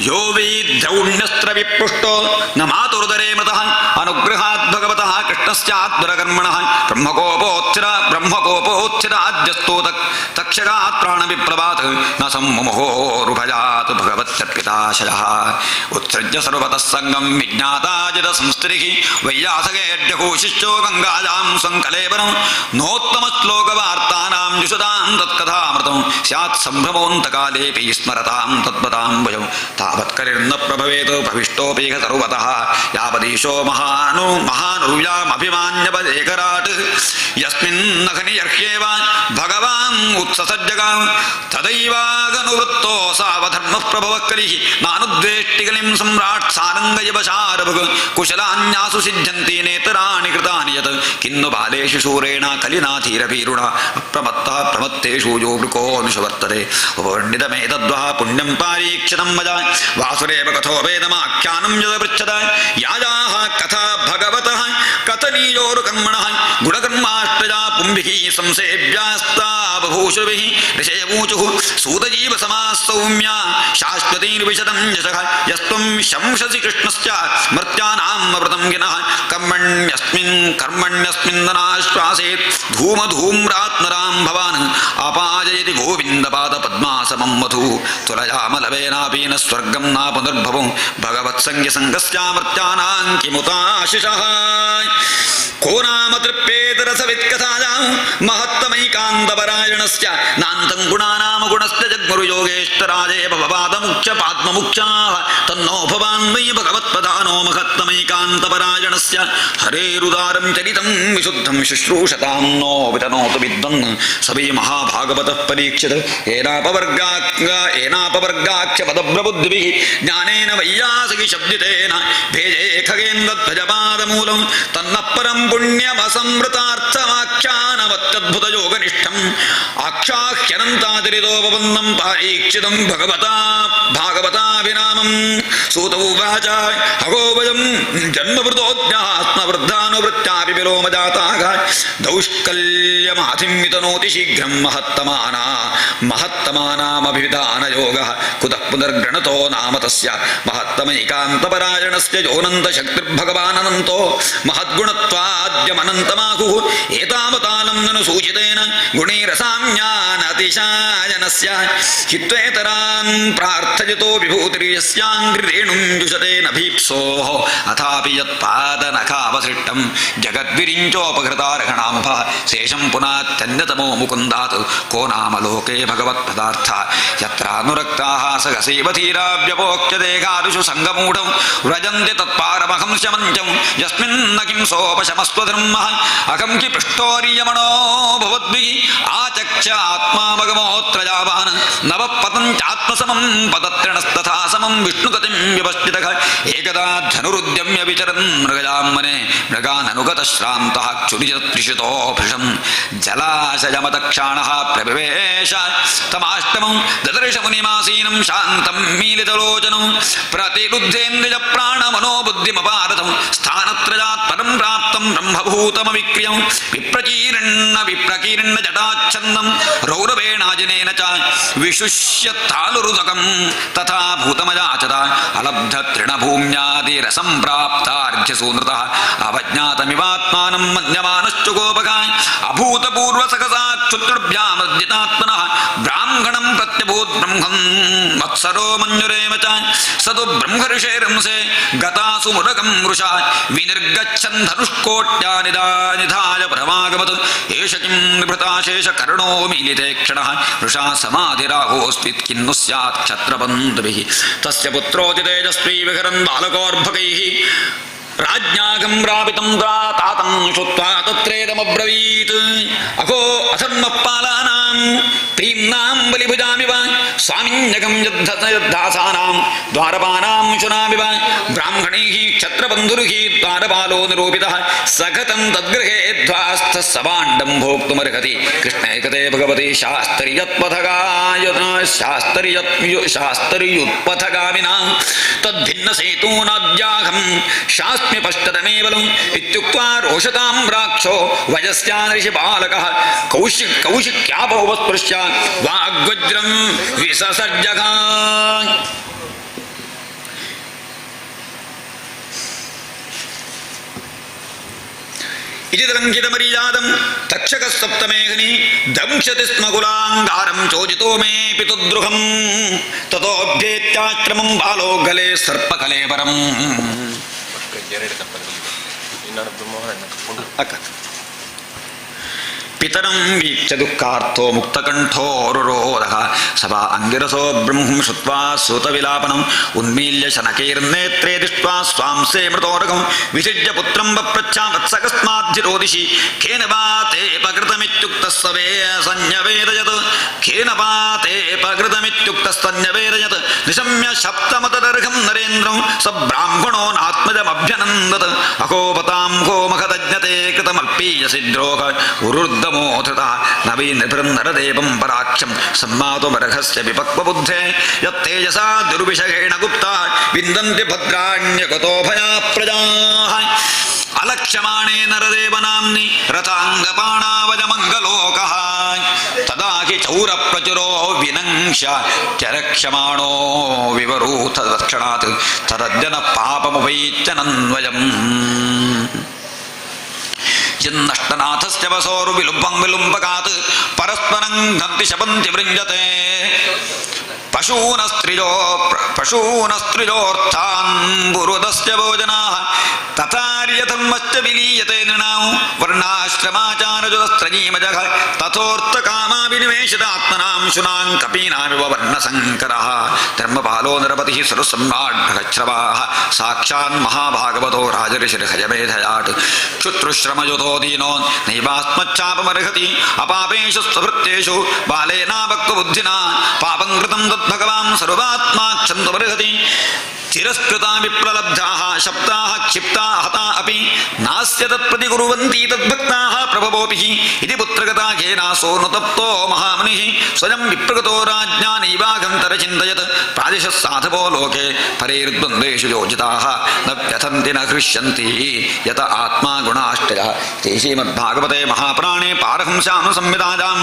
यो वै द्रौण्यस्त्रविपुष्टो न मातुर्दरे मृतः अनुग्रहात् भगवतः कृष्णस्याद्दुरकर्मणः ब्रह्मकोपोत्थिताद्यस्तो तक्षकात् प्राणविप्लवात् न सम्मुमुहोरुभयात् भगवत्यर्पिताशयः उत्सृज्य सर्वतः सङ्गं विज्ञाताजितसंस्त्रिः वैयासकेऽड्यघोषिश्चो गङ्गायां सङ्कलेवनं नोत्तमश्लोकवार्तानां जुषतां तत्कथामृतं स्यात् सम्भ्रमोऽन्तकालेऽपि स्मरतां तद्वतां वयं तावत्कलिर्न प्रभवेत् भविष्टोऽपीह सर्वतः यावदीशो महानुर्व्यामभिमान्यपदेकराट् यस्मिन्नखनिर्ह्येव भगवान् उत्ससज्जगां तदैवागनुवृत्तो सावधर्मः प्रभवः कलिः नानुद्वेष्टिकलिं सम्राट् सारङ्गयवशारभुग कुशलान्यासु सिद्ध्यन्ति नेतराणि कृतानि यत् किन्नु बालेषु शूरेण कलिनाथीरभीरुणा अप्रमत्तः प्रमत्तेषु यो वृकोऽनुषवर्तते उपवर्णितमेतद्वः पुण्यं पारीक्षितं मजा वासुदेव कथो वेदमाख्यानं यदपृच्छत यायाः कथा भगवतः कथनीयोरुकर्मणः गुणकर्माष्टजा पुंभिः संसेव्यास्ता बभूषुभिः ऋषयवूचुः सूतजीवसमाः सौम्या शाश्वतीर्विशतं यशः यस्त्वं शंससि कृष्णस्य मर्त्यानामृतं गिनः कर्मण्यस्मिन्ननाश्वासेत् धूमधूम्रात्मरां भवान् अपाजयति गोविन्दपादपद्मासमं मधु तुलयामलवेनापि न स्वर्गं न पुनर्भवं भगवत्सङ्गसङ्गस्यामर्त्यानां किमुताशिषः को नाम तृप्येतरसवित्कथायां महत्तमैकान्तपरायणस्य नान्तं गुणानां गुणस्य जग्मुरुयोगेश्वराजे भवपादमुख्य पाद्ममुख्याः तन्नो भवान् वै भगवत्पदानो महत्तमैकान्तपरायणस्य हरेरुदारं चरितं विशुद्धं शुश्रूषतां नो वितनोतु विद्वन् सवै महाभागवतः परीक्षित एनापवर्गाख्यपदप्रबुद्धिभिः ज्ञानेन वैयासिकि शब्दितेन भेजे खगेन्द्रध्वजपादमूलं तन्नः परं पुण्यमसंवृतार्थमाख्यानवत्यद्भुतयोगनिष्ठम् आख्याह्यनन्तातिरितोपपन्नं पारीक्षितं भगवता भागवताभिरामं सूत उवाच हगो वयं जन्मवृतोऽज्ञात्मवृद्धानुवृत्त्यापि विलोमजाताः दौष्कल्यमाधिं वितनोति शीघ्रं महत्तमानामभिधानयोगः कुतः पुनर्गणतो नाम तस्य महत्तमैकान्तपरायणस्य योऽनन्तशक्तिर्भगवानन्तो महद्गुणत्वाद्यमनन्तमाहुः एतावतालं ननु सूचितेन गुणैरसाम्यानतिशायनस्य हित्वेतरान् प्रार्थयतो विभूतिर्यस्याङ्घ्रिरेणुं जुषते न भीप्सोः अथापि यत्पादनखावसृष्टं ಜಗದ್ವಿರಿಂಚೋಪಹೃತಾರ್ಹಣಾಂಭ ಶೇಷಂ ಪುನಾತ್ಯನ್ಯತಮೋ ಮುಕುಂದಾತ್ ಕೋ ನಾಮ ಲೋಕೆ ಭಗವತ್ಪದಾರ್ಥ ಯತ್ರಾನುರಕ್ತಾಃ ಸಹಸೈವ ಧೀರಾವ್ಯಪೋಕ್ಷ್ಯ ದೇಹಾದಿಷು ಸಂಗಮೂಢಂ ವ್ರಜಂತೆ ತತ್ಪಾರಮಹಂಸ್ಯಮಂಚಂ ಯಸ್ಮಿನ್ನ ಕಿಂ ಸೋಪಶಮಸ್ತ್ವಧರ್ಮಃ ಅಹಂ ಕಿ ಪೃಷ್ಟೋರ್ಯಮಣೋ ಭವದ್ಭಿಃ ಆಚಕ್ಷ ಆತ್ಮಾವಗಮೋತ್ರಜಾವಾನ್ ನವಪತಂಚಾತ್ಮಸಮಂ ಪದತ್ರಿಣಸ್ತಥಾ ಸಮಂ ವಿಷ್ಣುಗತಿಂ ವಿಪಶ್ಚಿತಃ ಏಕದಾ ಧನುರುದ್ಯಮ್ಯ ವಿಚರನ್ ಮೃಗಜಾಮನೆ ಮೃಗಾನನುಗತ ಶ್ರಾಂತಃ ಕ್ಷುರಿಜತ್ರಿಷಿತೋ ಭೃಶಂ ಜಲಾಶಯಮದಕ್ಷಾಣಃ ಪ್ರವಿವೇಶ ತಮಾಷ್ಟಮಂ ದದರ್ಶ ಮುನಿಮಾಸೀನಂ ಶಾಂತಂ ಮೀಲಿತಲೋಚನಂ ಪ್ರತಿರುದ್ಧೇಂದ್ರಿಯ ಪ್ರಾಣಮನೋಬುದ್ಧಿಮಪಾರತಂ ಸ್ಥಾನತ್ರಯಾತ್ ಪರಂ ಪ್ರಾಪ್ತಂ ಬ್ರಹ್ಮಭೂತಮವಿಕ್ರಿಯಂ ವಿಪ್ರಕೀರ್ಣ ಜಟಾಚ್ಛನ್ನಂ ರೌರವೇಣಾಜಿನೇನ ಚ ವಿಶುಷ್ಯತ್ತಾಲುರುದಕಂ ತಥಾ ಭೂತಮಜಾಚತ ಅಲಬ್ಧ ತೃಣಭೂಮ್ಯಾದಿರಸಂ ಪ್ರಾಪ್ತಾರ್ಘ್ಯಸೂನೃತಃ ಅವಜ್ಞಾತಮಿವಾತ್ಮಾನಂ ಮನ್ಯಮಾನಶ್ಚುಗೋಪಗಾಯ ಅಭೂತಪೂರ್ವಸಕಸಾಕ್ಷುತ್ರುಭ್ಯಾಮರ್ಜಿತಾತ್ಮನಃ ಬ್ರಾಹ್ಮಣಂ ಪ್ರತ್ಯಭೂತ್ ಬ್ರಹ್ಮಂ ಮತ್ಸರೋ ಮನ್ಯುರೇವ ಚ ಸದು ಬ್ರಹ್ಮರ್ಷೇರಂಸೆ ಗತಾಸು ಮುರಗಂ ವೃಷಾ ವಿನಿರ್ಗಚ್ಚನ್ ಧನುಷ್ಕೋಟ್ಯಾನಿಧಾಯ ಪರಮಾಗಮತ್ ಏಷ ಕಿಂ ನಿಭೃತಾಶೇಷ ಕರ್ಣೋ ಮೀಲಿತೆ ಕ್ಷಣಃ ವೃಷಾ ಸಮಾಧಿರಾಹೋಸ್ಮಿತ್ ಕಿನ್ನು ಸ್ಯಾತ್ ಕ್ಷತ್ರಬಂಧುಭಿಃ ತಸ್ಯ ಪುತ್ರೋತಿ ತೇಜಸ್ವಿ ವಿಹರನ್ ಬಾಲಕೋರ್ಭಕೈಃ ರಾಜ್ಞಾಗಂ ಪ್ರಾಪಿತಂ ತಾತಂ ಶುತ್ವಾ ತತ್ರೇದಮಬ್ರವೀತ್ ಅಹೋ ಅಧರ್ಮಪಾಲಾನಾಂ ಪ್ರೀಮ್ನಾಂ ಬಲಿಭುಜಾಮಿವ ಸ್ವಾಮಿನ್ಯಗಂ ಯದ್ಧಾಸಾನಾಂ ದ್ವಾರಪಾನಾಂ ಶುನಾಮಿವ ಬ್ರಾಹ್ಮಣೈಃ ಕ್ಷತ್ರಬಂಧುರ್ಹಿ ದ್ವಾರಪಾಲೋ ನಿರೂಪಿತಃ ಸಖತಂ ತದ್ಗೃಹೇ ಧ್ವಾಸ್ಥಃ ಸಭಾಂಡಂ ಭೋಕ್ತುಮರ್ಹತಿ ಕೃಷ್ಣೈಕತೆ ಭಗವತಿ ಶಾಸ್ತ್ರ್ಯುತ್ಪಥಗಾಮಿನಾ ತದ್ಭಿನ್ನ ಸೇತೂನಾದ್ಯಾಹಂ ಶಾಸ್ಮಿ ಪಶ್ಚತಮೇ ಬಲಂ ಇತ್ಯುಕ್ತ್ವಾ ರೋಷತಾಂ ರಾಕ್ಷೋ ವಯಸ್ಯಾನರ್ಷಿ ಬಾಲಕಃ ಕೌಶಿಕ್ಯಾಪೋಪಸ್ಪೃಶ್ಯ ವಾಗ್ವಜ್ರಂ ವಿಸಸರ್ಜಗ ಇಜಿತರಂಕಿತಮರೀಜಾದಂ ತಕ್ಷಕ ಸಪ್ತಮೇಘನಿ ದಂಶತಿ ಸ್ಮ ಕುಲಾಂಗಾರಂ ಚೋಜಿತೋ ಮೇ ಪಿತುದ್ರುಹಂ ತತೋಭ್ಯೇತ್ಯಾಶ್ರಮಂ ಬಾಲೋ ಗಲೆ ಸರ್ಪಕಲೇಬರಂ ಪಿತರಂ ವೀಕ್ಷ್ಯ ದುಃಖಾರ್ಥೋ ಮುಕ್ತಕಂಠೋರುರೋಧಃ ಸಭಾ ಅಂಗಿರಸೋ ಬ್ರಹ್ಮಂ ಶ್ರುತ್ವಾ ಸೂತವಿಲಾಪನಂ ಉನ್ಮೀಲ್ಯ ಶನಕೈರ್ನೇತ್ರೇ ದೃಷ್ಟ್ವಾ ಸ್ವಾಂಸೇ ಮೃತೋರಗಂ ವಿಸಿಜ್ಯ ಪುತ್ರಂ ಬಪ್ರಚ್ಛಾ ವತ್ಸಕಸ್ಮಾದ್ಧಿರೋದಿಶಿ ಖೇನ ವಾ ತೇ ಪಕೃತಮಿತ್ಯುಕ್ತಸ್ಸವೇ ಸಂಜ್ಞವೇದಯತ್ ಖೇನ ವಾ ತೇ ಪಕೃತಮಿತ್ಯುಕ್ತಸ್ತನ್ಯವೇದಯತ್ ನಿಶಮ್ಯ ಶಪ್ತಮತದರ್ಹಂ ನರೇಂದ್ರಂ ಸ ಬ್ರಾಹ್ಮಣೋ ನಾತ್ಮಜಮಭ್ಯನಂದತ್ ಅಕೋಪತಾಂ ಗೋಮಖದಜ್ಞತೆ ಕೃತಮಲ್ಪೀಯಸಿ ದ್ರೋಹ ಉರುರ್ಧ ನವೀನೃಂ ನರದೇವಂ ಪರಾಕ್ಷಂ ಸಮ್ಮಾತುಮರ್ಹಸ್ಯ ವಿಪಕ್ವಬುದ್ಧೇ ಯತ್ತೇಜಸಾ ದುರ್ವಿಷಹೇಣ ಗುಪ್ತಾ ವಿಂದಂತಿ ಭದ್ರಾಣ್ಯಗತೋ ಭಯಾ ಪ್ರಜಾಃ ಅಲಕ್ಷ್ಯಮಾಣೇ ನರದೇವನಾಮ್ನಿ ರಥಾಂಗಪಾಣಾವಜಮಂಗಲೋಕಃ ತದಾ ಹಿ ಚೌರಪ್ರಚುರೋ ವಿನಂಕ್ಷ್ಯ ಚರಕ್ಷಮಾಣೋ ವಿವರೂಥ ತತ್ಕ್ಷಣಾತ್ ತದಜ್ಜನ ಪಾಪಮುಪೈತ್ಯನನ್ವಯಂ ಯನ್ನಷ್ಟನಾಥಸ್ಯ ವಸೋರು ವಿಲುಂಬಕಾತ್ ಪರಸ್ಪರಂ ಗಂತಿ ಶಪಂತಿ ವೃಂಜತೆ ಪಶೂನಸ್ತ್ರಿಜೋರ್ಥಾನ್ ಬುರುದಸ್ಯ ಭೋಜನಾಃ ತಥಾರ್ಯಧರ್ಮಶ್ಚ ವಿಲೀಯತೆ ನೃಣಾಂ ವರ್ಣಾಶ್ರಮಾಚಾರಜುತಸ್ತ್ರಜೀಮಜಃ ತಥೋರ್ಥಕಾಮಾಭಿನಿವೇಶಿತಾತ್ಮನಾಂ ಶುನಾಂ ಕಪೀನಾಮಿವ ವರ್ಣಸಂಕರಃ ಧರ್ಮಪಾಲೋ ನರಪತಿಃ ಸರ್ವಸಮ್ರಾಟ್ ಬೃಹಚ್ಛ್ರವಾಃ ಸಾಕ್ಷಾನ್ ಮಹಾಭಾಗವತೋ ರಾಜಋಷಿರ್ಹಯಮೇಧಯಾಟ್ ಕ್ಷುತ್ರುಶ್ರಮಯುತೋ ದೀನೋ ನೈವಾಸ್ಮಚ್ಚಾಪಮರ್ಹತಿ ಅಪಾಪೇಷು ಸ್ವಭೃತ್ಯೇಷು ಬಾಲೇನಾಭಕ್ತಬುದ್ಧಿನಾ ಪಾಪಂ ಕೃತಂ ತದ್ಭಗವಾನ್ ಸರ್ವಾತ್ಮಾ ಕ್ಷन्तುಮರ್ಹತಿ ಚಿರಸ್ಕೃತಾ ವಿಪ್ರಲಬ್ಧಾಃ ಶಬ್ದಾಃ ಕ್ಷಿಪ್ತಾ ಹತಾ ಅಪಿ ನಾಸ್ಯ ತತ್ಪ್ರತಿಕುರ್ವಂತಿ ತದ್ಭಕ್ತಾಃ ಪ್ರಭವೋಪಿ ಇತಿ ಪುತ್ರಗತಾ ಘೇನಾಸೋ ನುತಪ್ತೋ ಮಹಾಮುನಿಃ ಸ್ವಯಂ ವಿಪ್ರಗತೋ ರಾಜ್ಞಾ ನೈವಾಗಂತರ ಚಿಂತಯತ್ ಪ್ರಾದಿಶಃ ಸಾಧವೋ ಲೋಕೆ ಪರೇರ್ದ್ವಂದ್ವೇಷು ಯೋಜಿತಾಃ ನ ವ್ಯಥಂತಿ ನ ಹೃಷ್ಯಂತಿ ಯತ ಆತ್ಮಾ ಗುಣಾಷ್ಟಯಃ ಇತಿ ಶ್ರೀಮದ್ಭಾಗವತೆ ಮಹಾಪುರಾಣೇ ಪಾರಹಂಸ್ಯಾನುಸಂಹಿತಾಯಾಂ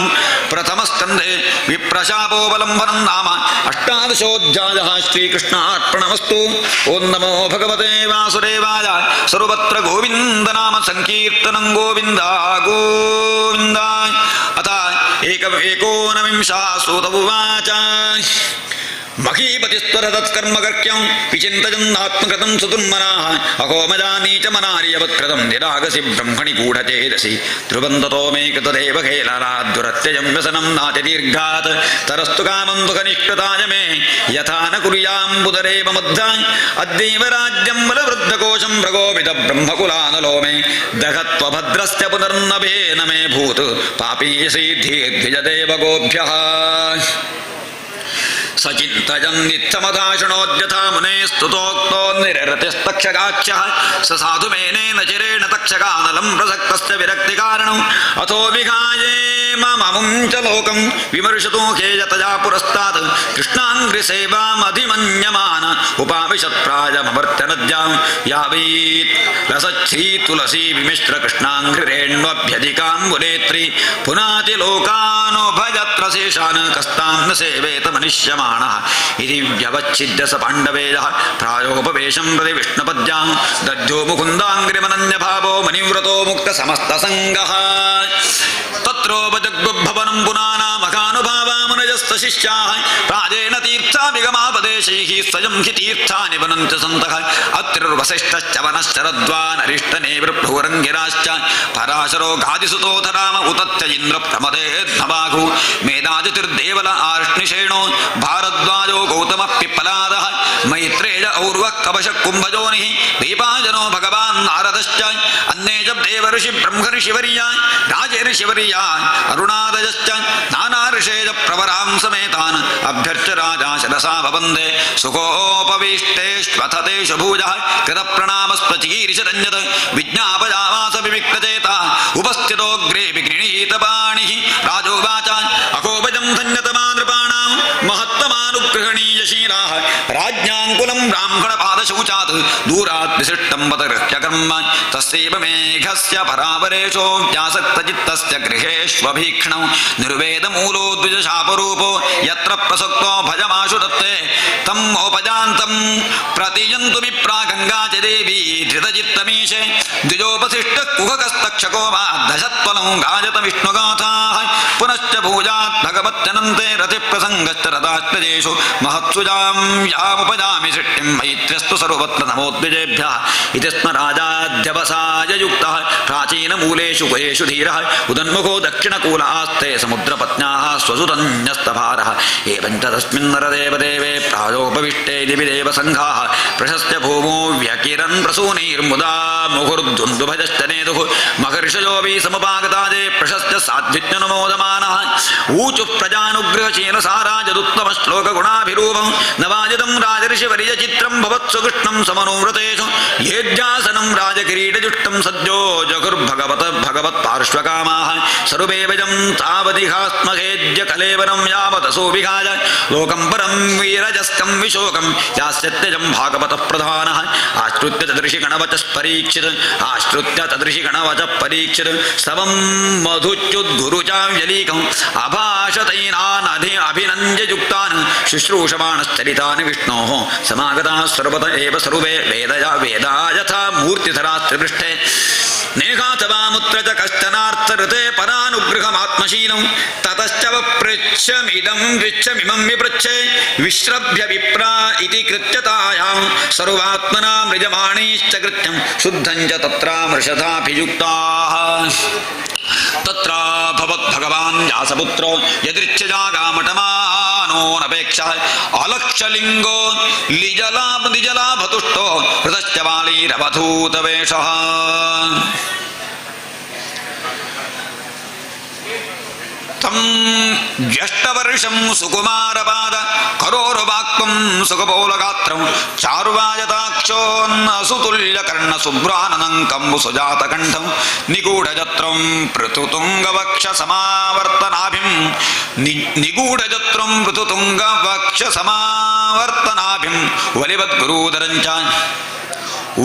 ಪ್ರಥಮಸ್ಕಂಧೆ ವಿಪ್ರಶಾಪೋಪಲಂಬನಂ ನಾಮ ಅಷ್ಟಾದಶೋऽಧ್ಯಾಯಃ ಶ್ರೀಕೃಷ್ಣಾರ್ಪಣಮಸ್ತು. ಓಂ ನಮೋ ಭಗವತೆ ವಾಸುದೇವಾಯ. ಸರ್ವತ್ರ ಗೋವಿಂದ ನಾಮ ಸಂಕೀರ್ತನಂ ಗೋವಿಂದ ಗೋವಿಂದ. ಅಥ ಏಕೋನವಿಂಶಃ ಸೂತ ಉವಾಚ ಮಖೀಪತಿಸ್ವರ ತತ್ಕರ್ಮಕರ್ಕ್ಯಂ ವಿಚಿಂತಜನ್ನಾತ್ಮಕೃತಂ ಸುದುರ್ಮನಾಃ ಅಹೋಮಜಾನೀ ಚ ಮನಾರ್ಯವತ್ಕೃತಂ ನಿರಾಗಸಿ ಬ್ರಹ್ಮಣಿ ಗೂಢಚೇತಸಿ ಧ್ರುವಂತತೋ ಮೇ ಕೃತದೇವ ಖೇಲನಾದ್ದುರತ್ಯಜಂ ವ್ಯಸನಂ ನಾತಿದೀರ್ಘಾತ್ ತರಸ್ತು ಕಾಮಂ ಸುಖನಿಷ್ಕೃತಾಯ ಮೇ ಯಥಾ ನ ಕುರ್ಯಾಂ ಬುಧರೇವ ಮಧ್ಯಾಂ ಅದ್ಯೈವ ರಾಜ್ಯಂ ಬಲವೃದ್ಧಕೋಶಂ ಪ್ರಗೋಪಿತ ಬ್ರಹ್ಮಕುಲಾನಲೋ ಮೇ ದಹತ್ವಭದ್ರಸ್ಯ ಪುನರ್ನಭೇನ ಮೇ ಭೂತ್ ಪಾಪೀಯಸೀದ್ಧಿರ್ದ್ವಿಜದೇವ ಗೋಭ್ಯಃ ಸಚಿಂತಯನ್ನಿತ್ತಮಥಾ ಶೃಣೋದ್ಯಥಾ ಮುನೇ ಸ್ತುತೋಕ್ತೋ ನಿರರತಿಸ್ತಕ್ಷಗಾಖ್ಯಃ ಸ ಸಾಧು ಮೇನೇನ ಚಿರೇಣ ತಕ್ಷಗಾನಲಂ ಪ್ರಸಕ್ತಸ್ಯ ವಿರಕ್ತಿಕಾರಣಂ ಅಥೋ ವಿಘಾಯೇ ಮಮಂ ಚ ಲೋಕಂ ವಿಮರ್ಶತೋ ಖೇಯತಜಾ ಪುರಸ್ತಾತ್ ಕೃಷ್ಣಾಂಘ್ರಿಸೇವಾಮಧಿಮನ್ಯಮಾನ ಉಪಾವಿಶತ್ಪ್ರಾಯಮವರ್ತ್ಯ ನದ್ಯಾಂ ಯಾವೀತ್ ರಸಚ್ಛ್ರೀ ತುಲಸೀ ವಿಮಿಶ್ರ ಕೃಷ್ಣಾಂಘ್ರಿರೇಣ್ವಭ್ಯಧಿಕಾಂಬುನೇತ್ರಿ ಪುನಾತಿ ಲೋಕಾನುಭಯತ್ರ ಶೇಷಾನ್ ಕಸ್ತಾಂ ನ ಸೇವೇತ ಮನಿಷ್ಯಮಾನಃ ಇತಿ ವ್ಯವಚ್ಛಿದ್ಯ ಸ ಪಾಂಡವೇಯಃ ಪ್ರಾಯೋಪವೇಶಂ ಪ್ರತಿ ವಿಷ್ಣುಪದ್ಯಾಂ ದಧ್ಯೋ ಮುಕುಂದಾಂಗ್ರಿಮನನ್ಯಭಾವೋ ಮನಿವ್ರತೋ ಮುಕ್ತ ಸಮಸ್ತ ಸಂಗಃ ತತ್ರೋಪಜಗ್ಭವನಂ ಪುನಾನಾಮಕಾನುಭಾವಾಮನಯಸ್ಥ ಶಿಷ್ಯಾಃ ಪ್ರಾಜೇನ ತೀರ್ಥಾಭಿಗಮಾಪದೇಶೈಃ ಸ್ವಯಂ ಹಿ ತೀರ್ಥಾನಿ ವನಂತಿ ಸಂತಃ ಅತ್ರಿರ್ವಸಿಷ್ಠಶ್ಚ ವನಶ್ಚರದ್ವಾನರಿಷ್ಟನೇವೃಭ್ರೂರಂಗಿರಾಶ್ಚ ಪರಾಶರೋ ಗಾದಿಸುತೋಥರಾಮ ಉತತ್ಯ ಇಂದ್ರ ಪ್ರಮದೇಧ್ನವಾಘು ಮೇಧಾತಿರ್ದೇವಲ ಆರ್ಷ್ಣಿಷೇಣೋ ಭಾರದ್ವಾಜೋ ಗೌತಮ ಪಿಪ್ಪಲಾದಃ ಮೈತ್ರೇಯ ಔರ್ವಃ ಕವಶಃ ಕುಂಭಜೋನಿಃ ದೀಪಾಜನೋ ಭಗವಾನ್ ನಾರದಶ್ಚ अन्ये च देवर्षि ब्रह्मर्षिवर्या राजर्षिवर्या अरुणादयश्च नानार्षेज प्रवरां समेतान् अभ्यर्च्य राजा शरसा भवन्दे सुखोपविष्टेष्वथतेषु भूजः कृतप्रणामस्त्वचीर्षदन्यत् विज्ञापयामास विविक्तचेता उपस्थितोऽग्रे विगृहीतपाणिः राजोवाच अकोपजं धन्यतमानृपाणां महत्तमानुगृहणीयशीलाः राज्ञाङ्कुलं ब्राह्मणपादशौचात् दूरात् विशिष्टं वतगृह्यकर्म तस्यैव मेघस्य परावरेशो व्यासक्तचित्तस्य गृहेष्वभीक्ष्णौ निर्वेदमूलो द्विजशापरूपो यत्र प्रसक्तो भजमाशु दत्ते तम् औपजान्तं प्रतियन्तु विप्रा गङ्गा च देवी धृतचित्तमीशे द्विजोपशिष्टः कुहकस्तक्षको वा दशत्वलं गायत विष्णुगाथाः पुनश्च भूजात् भगवत्यनन्ते रतिप्रसङ्गश्च रथाश्चजेषु महत्सुजां यामुपजामि सृष्टिं मैत्र्यस्तु सर्वत्र नमोद्विजेभ्यः इति स्म राजाध्यवसाय युक्तः प्राचीनमूलेषु गुहेषु धीरः उदन्मुखो दक्षिणकूलास्ते समुद्रपत्न्याः स्वसुतन्यस्तभारः एवं च तस्मिन् नरदेवदेवे प्रायोपविष्टे दिवि देवसङ्घाः प्रशस्य भूमो व्यकिरन् प्रसूनीर्मुदा मुहुर्दुन्दुभजश्च नेदुः महर्षयोऽपि समुपागतादे प्रशस्य साध्वित्यनुमोदमानः ऊचुः प्रजानुग्रहशीलसाराजदुत्तमश्लोकगुणाभिरूपं नवाजितं राजर्षिवर्यचित्रं भवत्सुकृष्णं समनुव्रतेषु येज्यासनं राजकिरीटजुष्टं सद्यो जगुर्भगवत्पार्श्वकामाः सर्वेवजं तावदिहास्महेज्य कलेवरं यावदसो विहाय लोकं परं वीरजस्कं विशोकं यास्यत्यजं भागवतः प्रधानः आश्रित्य तदृशि गणवचः परीक्षित स्तवं मधुच्युद्गुरुचाव्यलीकम् अभाषतैनानधि अभिनन्द्ययुक्तान् शुश्रूषमाणश्चरितानि विष्णोः समागताः सर्वत एव सर्वे वेदया यथा मूर्तिधरास्त्रिपृष्ठे नेहाथवामुत्र च कश्चनार्थऋते परानुगृहमात्मशीलं ततश्च पृच्छमिमं विपृच्छे विश्रभ्य विप्रा इति कृत्यतायां सर्वात्मना मृजमाणैश्च कृत्यं शुद्धं च तत्रामृषधाभियुक्ताः तत्र भगवान् व्यासपुत्रो यदृच्छजागामटमानोऽनपेक्षा अलक्षलिङ्गो निजलाभतुष्टो हृतश्च बालीरवधूतवेषः तं ज्येष्ठवर्षं सुकुमारपाद करोरुवाक्त्वं सुखपोलगात्रं चारुवायताक्षोन्नसुतुल्यकर्णशुभ्राननं कम्बुसुजातकण्ठं निगूढजत्रं पृथुतुङ्गवक्षसमावर्तनाभिं निगूढजत्रं पृथुतुङ्गवक्षसमावर्तनाभिं वलिवद्गुरूधरं च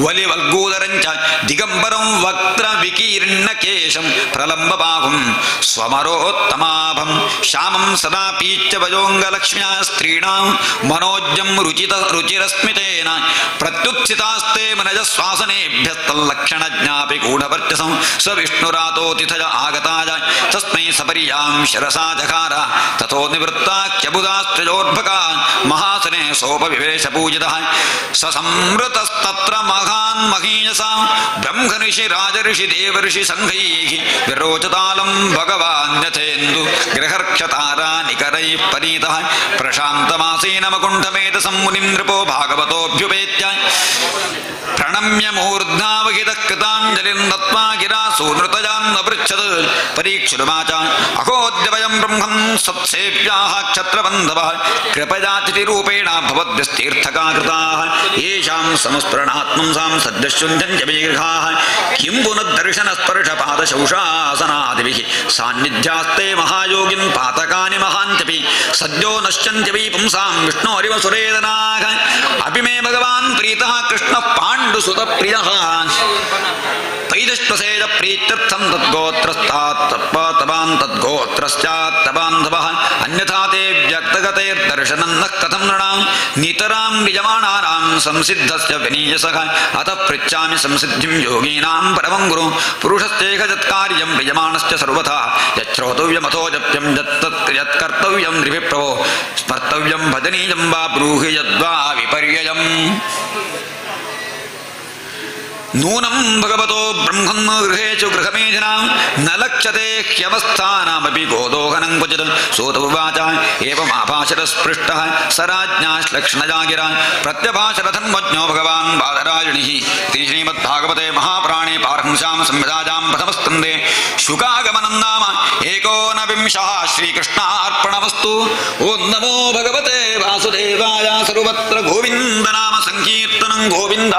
ವಲಿವಲ್ಗೂದರಂಚ ದಿಗಂಬರಂ ವಕ್ತ್ರ ವಿಕೀರ್ಣಕೇಶಂ ಪ್ರಲಂಬಬಾಹುಂ ಸ್ವಮರೋತ್ತಮಾಭಂ ಶ್ಯಾಮಂ ಸದಾ ಪೀಚ್ಯವಯೋಂಗಲಕ್ಷ್ಮ್ಯಾ ಸ್ತ್ರೀಣಾಂ ಮನೋಜ್ಯಂ ರುಚಿರಸ್ಮಿತೇನ ಪ್ರತ್ಯುತ್ಥಿತಾಸ್ತೆ ಮನಜಸ್ವಾಸನೇಭ್ಯಸ್ತಲ್ಲಕ್ಷಣಜ್ಞಾಪಿ ಗೂಢವರ್ಚಸಂ ಸ ವಿಷ್ಣುರಾತೋತಿಥಯ ಆಗತಾಯ ತಸ್ಮೈ ಸಪರ್ಯಾಂ ಶಿರಸಾ ಜಕಾರ ತಥೋ ನಿವೃತ್ತಾಖ್ಯಬುಧಾಸ್ತ್ರಯೋರ್ಭಕಾ ಮಹಾಸನೆ ಸೋಪವಿವೇಶ ಪೂಜಿತಃ ಸ ಸಂವೃತಸ್ತತ್ರ ಮಹಾನ್ ಮಹೀಯಸಾ ಬ್ರಹ್ಮಋಷಿ ರಾಜಋಷಿ ದೇವಋಷಿ ಸಂಘೈಃ ವಿರೋಚತಾಲಂ ಭಗವಾನ್ಯಥೇಂದು ಗೃಹರ್ಕ್ಷತಾರಾ ನಿಕರೈಃ ಪರೀತಃ ಪ್ರಶಾಂತಮಾಸೇನ ಮಕುಂಠಮೇತ ಸಂಮುನಿಂ ನೃಪೋ ಭಾಗವತೋಭ್ಯುಪೇತ್ಯ ಪ್ರಣಮ್ಯ ಮೂರ್ಧ್ನಾವಹಿತಃ ಕೃತಾಂಜಲಿರ್ನತ್ವಾ ಗಿರಾ ಸೂನೃತಜಾನ್ನಪೃಚ್ಛದ್ ಪರೀಕ್ಷುರುವಾಚ ಅಹೋದ್ಯವಯಂ ಬ್ರಹ್ಮಂ ಸತ್ಸೇವ್ಯಾಃ ಕ್ಷತ್ರಬಂಧವಃ ಕೃಪಯಾತಿಥಿರೂಪೇಣ ಭವದ್ಭ್ಯಸ್ತೀರ್ಥಕಾ ಕೃತಾಃ ಯೇಷಾಂ ಸಂಸ್ಮರಣಾತ್ಮಂಸಾಂ ಸದ್ಯಶುಂಠಂಚ ಮೇಘಾಃ ಕಿಂ ಪುನರ್ದರ್ಶನಸ್ಪರ್ಶಪಾದಶೌಷಾಸನಾದಿಭಿಃ ಸಾನ್ನಿಧ್ಯಾಸ್ತೆ ಮಹಾಯೋಗಿನ್ ಪಾತಕಾನಿ ಮಹಾಂತ್ಯಪಿ ಸದ್ಯೋ ನಶ್ಯಂತ್ಯ ವೈ ಪುಂಸಾಂ ವಿಷ್ಣೋರಿವ ಸುರೇದನಾಃ ಅಪಿ ಮೇ ಭಗವಾನ್ ಪ್ರೀತಃ ಕೃಷ್ಣಃ ಪಾಂಡುಸುತಪ್ರಿಯಃ ಪೈದಶ್ವಸೇಜ ಪ್ರೀತ್ಯರ್ಥಂ ತದ್ಗೋತ್ರಸ್ತಾತ್ತಪಾನ್ ತದ್ಗೋತ್ರಶ್ಚಾತ್ತಬಾಂಧವಃ ಅನ್ಯಥಾ ತೇ ವ್ಯಕ್ತಗತೈರ್ದರ್ಶನಂ ನಃ ಕಥಂ ನೃಣಾಂ ನಿತರಾಂ ನಿಜಮಾನಾನಾಂ ಸಂಸಿದ್ಧಸ್ಯ ವಿನೀಯಸಃ ಅತಃ ಪೃಚ್ಛಾಮಿ ಸಂಸಿದ್ಧಿಂ ಯೋಗೀನಾಂ ಪರಮಂ ಗುರು ಪುರುಷಸ್ಯೇಕ ಯತ್ಕಾರ್ಯಂ ಯಜಮಾನಸ್ಯ ಸರ್ವಥಾ ಯಚ್ಛ್ರೋತವ್ಯಮಥೋ ಜಪ್ಯಂ ಯತ್ಕರ್ತವ್ಯಂ ತ್ರಿಭಿಪ್ರಭೋ ಸ್ಮರ್ತವ್ಯಂ ಭಜನೀಯಂ ವಾ ಬ್ರೂಹಿ ಯದ್ವಾ ವಿಪರ್ಯಯಂ ನೂನಂ ಭಗವತೋ ಬ್ರಹ್ಮನ್ ಗೃಹೇಚು ಗೃಹಮೇಧಿನಾಂ ನ ಲಕ್ಷ್ಯತೆ ಹ್ಯವಸ್ಥಾನಾಮಪಿ ಗೋದೋಹನಂ ಕ್ವಚಿತ್ ಸೋತುವಾಚ ಏವಮಾಭಾಷರಸ್ಪೃಷ್ಟಃ ಸ ರಾಜ್ಞಾಶ್ಲಕ್ಷ್ಣಜಾ ಗಿರಾ ಪ್ರತ್ಯಭಾಷರಧನ್ಮಜ್ಞೋ ಭಗವಾನ್ ಬಾದರಾಯಣಿಃ ಇತಿ ಶ್ರೀಮದ್ಭಾಗವತೆ ಮಹಾಪ್ರಾಣೇ ಪಾರಹಂಸ್ಯಾಂ ಸಂಹಿತಾಯಾಂ ಪ್ರಥಮಸ್ಕಂಧೆ ಶುಕಾಗಮನಂ ನಾಮ ಏಕೋನವಿಂಶಃ ಶ್ರೀಕೃಷ್ಣಾರ್ಪಣಮಸ್ತು. ಓಂ ನಮೋ ಭಗವತೆ ವಾಸುದೇವಾಯ. ಸರ್ವತ್ರ ಗೋವಿಂದ ನಾಮ ಸಂಕೀರ್ತನಂ ಗೋವಿಂದ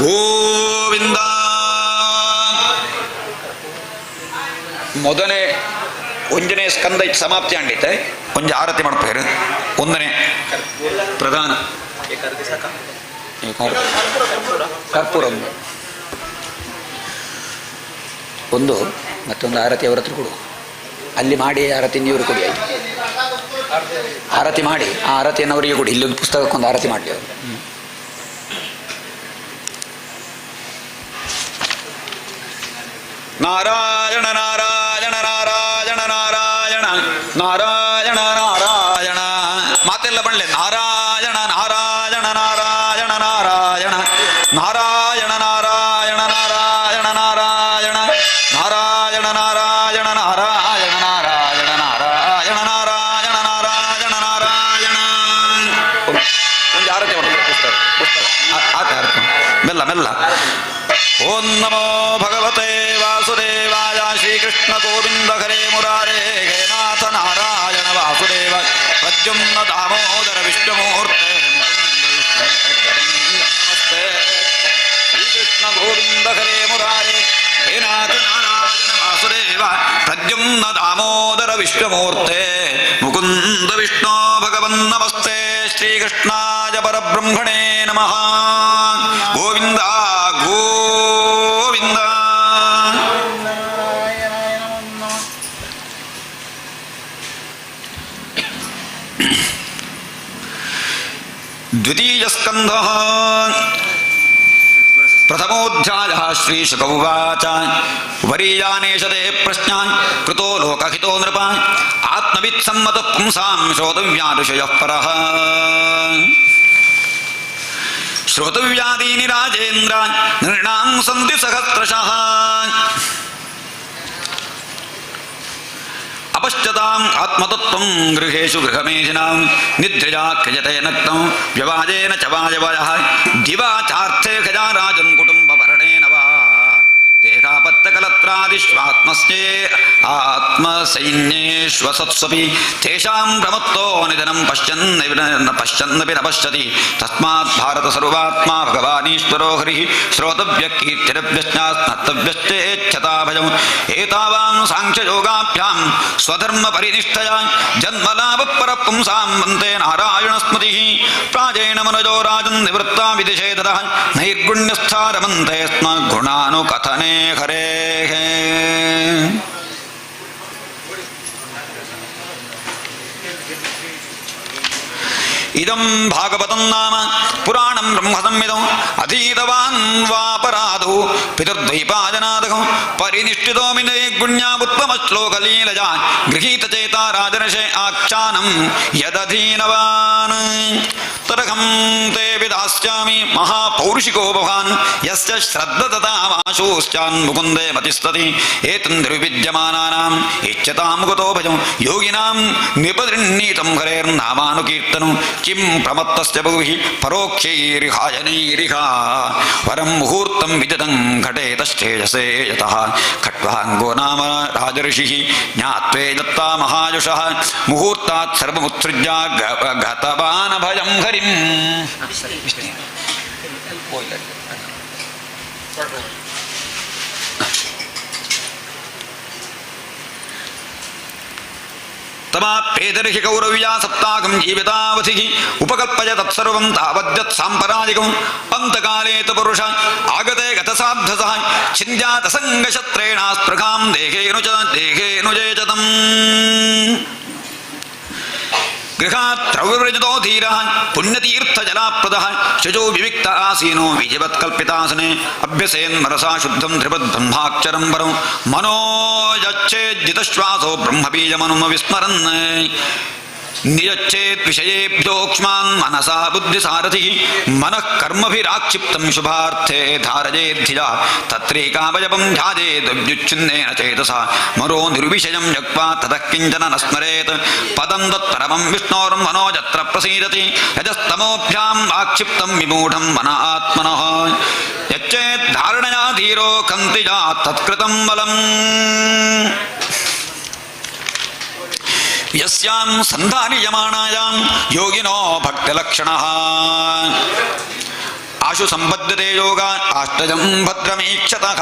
ಗೋವಿಂದ. ಮೊದಲನೇ ಒಂಜನೇ ಸ್ಕಂದ ಸಮಾಪ್ತಿ ಅಂಡಿತ್ತೆ ಒಂಜಿ ಆರತಿ ಮಾಡ್ತಾರೆ. ಒಂದನೇ ಪ್ರಧಾನ ಕರ್ಪೂರ ಒಂದು ಮತ್ತೊಂದು ಆರತಿ ಅವ್ರ ಹತ್ರ ಕೊಡು. ಅಲ್ಲಿ ಮಾಡಿ ಆರತಿಯಿಂದ ಇವರು ಕೊಡಿ. ಆಯ್ತು, ಆರತಿ ಮಾಡಿ ಆ ಆರತಿಯನ್ನು ಅವರಿಗೆ ಕೊಡಿ. ಇಲ್ಲೊಂದು ಪುಸ್ತಕಕ್ಕೊಂದು ಆರತಿ ಮಾಡಲಿ ಅವರು. ನಾರಾಯಣ ನಾರಾಯಣ ನಾರಾಯಣ ನಾರಾಯಣ ನಾರಾಯಣ ನಾರಾಯಣ. ಮಾತೆಲ್ಲ ಬಣ್ಲೆ ನಾರಾಯಣ ನಾರಾಯಣ ನಾರಾಯಣ ನಾರಾಯಣ ನಾರಾಯಣ ನಾರಾಯಣ ನಾರಾಯಣ ನಾರಾಯಣ ನಾರಾಯಣ ನಾರಾಯಣ ನಾರಾಯಣ ನಾರಾಯಣ ನಾರಾಯಣ ನಾರಾಯಣ ನಾರಾಯಣ ನಾರಾಯಣ. ಒಂದು ಆರತಿ ಮಾಡ್ಬೇಕು. ಪುಸ್ತಕ ಆತ ಆರತಿ ಮೆಲ್ಲ ಮೆಲ್ಲ. ಓಂ ನಮೋ ಭಗವತೆ ವಾಸುದೇವಾಯ. ಶ್ರೀಕೃಷ್ಣ ಗೋವಿಂದ ಹರೇ ಮುರಾರೇ ಹೇ ನಾಥ ನಾರಾಯಣ ವಾಸುದೇವ. ಪ್ರದ್ಯುಮ್ನ ದಾಮೋದರ ವಿಷ್ಣುಮೂರ್ತೆ ನಮಸ್ತೆ. ಶ್ರೀಕೃಷ್ಣ ಗೋವಿಂದ ಹರೇ ಮುರಾರೇ ಹೇ ನಾಥ ನಾರಾಯಣ ವಾಸುದೇವ. ಪ್ರದ್ಯುಮ್ನ ದಾಮೋದರ ವಿಷ್ಣುಮೂರ್ತೆ ಮುಕುಂದ ವಿಷ್ಣು ಭಗವನ್ ನಮಸ್ತೆ. ಶ್ರೀಕೃಷ್ಣಾಯ ಪರಬ್ರಹ್ಮಣೇ ನಮಃ. ಗೋವಿಂದ ಗೋವಿಂದ. ದ್ವಿತೀಯ ಸ್ಕಂಧ ಪ್ರಥಮೋಧ್ಯಾಯ. ಶ್ರೀಶುಕ ಉವಾಚ. ವರೀಯಾನೇಶತೆ ಪ್ರಶ್ನಾನ್ ಕೃತೋ ಲೋಕಹಿತೋ ನೃಪ ಆತ್ಮವಿತ್ ಸಮ್ಮತ ಪುಂಸಾಂ ಶ್ರೋತವ್ಯಾ ಋಷಯಃ ಪರಃ. ಶ್ರೋತವ್ಯಾದೀನಿ ರಾಜೇಂದ್ರ ನೃಣಾಂ ಸಂತಿ ಸಹಸ್ರಶಃ. ಅಪಶ್ಯತಾಂ ಆತ್ಮತತ್ವಂ ಗೃಹೇಷು ಗೃಹಮೇಧಿನಾಂ ನಿದ್ರಯಾ ಕ್ರಿಯತೆ ನಕ್ತಂ ವ್ಯವಾಜೇನ ಚ ವಾಯವಯಃ ದಿವಾ ಚಾರ್ಥೇ ಖಜಾ ರಾಜನ್ ಕುಟುಂಬ ಭರಣೇನ ವಾ तेषापत्यकलत्रादिष्वात्मस्ये आत्मसैन्येष्वसत्स्वपि तेषां प्रमत्तो निधनं पश्यन्नपि न पश्यति तस्मात् भारत सर्वात्मा भगवानीश्वरो हरिः श्रोतव्यकीर्तिरव्यश्चास्नर्तव्यश्चेच्छता भजम् एतावान् साङ्ख्ययोगाभ्यां स्वधर्मपरिनिष्ठया जन्मलाभपरपुंसां वन्दे नारायणस्मृतिः प्राजेण मनोजो राजन् निवृत्ता विदिशेतरः नैर्गुण्यस्था रमन्ते स्म गुणानुकथने हरेः। इदं भागवतं नाम पुराणं ब्रह्मसंहितं अधीतवान् वापराधो पितुर्द्वैपायनादको परिनिष्ठितो गुण्यामुत्तमश्लोकलीलजा गृहीतचेता राजर्षे आख्यानं यदधीनवान् तदहं ते विदास्यामि महापौरुषिको भवान् यस्य श्रद्धततामाशोश्चान् मुकुन्दे मतिस्तति एतन्निर्विद्यमानानाम् इच्छतां कुतो भजं योगिनां निपदृन्नीतं हरेर्नामानुकीर्तनं किं प्रमत्तस्य बहुभिः परोक्षैरिहायनैरिहा वरं मुहूर्तं विदितं घटेतश्चेजसे यतः खट्वाङ्गो नाम राजर्षिः ज्ञात्वे दत्ता महायुषः मुहूर्तात् सर्वमुत्सृज्य गतवान् भयं हरिम्। तमाप्येतर्हि कौरव्या सप्ताहं जीवितावधिः उपकल्पय तत्सर्वं तावद्यत् साम्पराजिकम् अन्तकाले तु पुरुष आगते गतसाध्वसः छिन्द्यातसङ्गशत्रेणास्पृहां देहेनुजे च तम् गृहात् द्रव्यव्रजतो धीरः पुण्यतीर्थजलाप्रदः शुचो विविक्त आसीनो विजयवत्कल्पितासने अभ्यसेन्मरसा शुद्धं त्रिपद्ब्रह्माक्षरं वरं मनो यच्छेज्जितश्वासो ब्रह्मबीजमनुम विस्मरन् नियच्छेत् विषयेभ्योक्ष्मान् मनसा बुद्धिसारथिः मनः कर्मभिराक्षिप्तं शुभार्थे धारयेद्धिजा तत्रैकावयवं ध्यायेद्व्युच्छिन्नेन चेतसा मरो निर्विषयं जक्त्वा ततः किञ्चन न स्मरेत् पदं तत्परमं विष्णोर्मनो यत्र प्रसीदति यजस्तमोभ्याम् आक्षिप्तं विमूढं मन आत्मनः यच्चेत् धारणया धीरो कन्तिजा तत्कृतं बलम् यस्यां सन्धार्यमाणायां योगिनो भक्तिलक्षणः आशु संबद्धते योगा अष्टजं भद्रमीक्षतः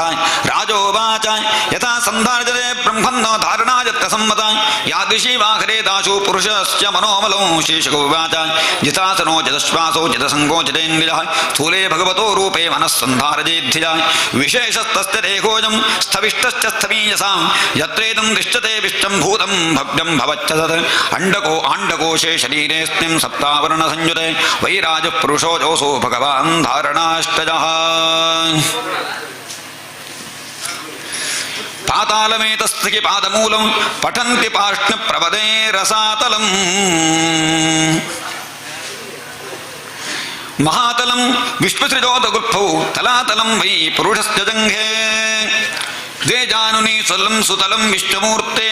राजोवाच यथा सन्धार्यते ब्रह्मन्नो धारणायत्र सम्मता यादृशी वाहरेदाशु पुरुषस्य मनोमलो शेषगोवाच जितासनो जतश्वासो जितसङ्गो जितेन्द्रियः स्थूले भगवतो रूपे मनः सन्धारयेद्धिजा विशेषस्तस्य देहोऽयं स्थविष्टश्च स्थवीयसां यत्रेदं दृश्यते विष्टं भूतं भव्यं भवच्च तत् अण्डको आण्डकोशे शरीरेऽस्मिन् सप्तावरणसंयुते वैराजः पुरुषो जोसो भगवान् धारणाष्टजः पातालमेतस्त्रिकि पादमूलं पठन्ति पार्ष्ण्यप्रपदे रसातलम् महातलं विश्वसृजोतगुप्फौ तलातलं वै पुरुषस्य जङ्घे द्वे जानुनी स्वलं सुतलं विश्वमूर्ते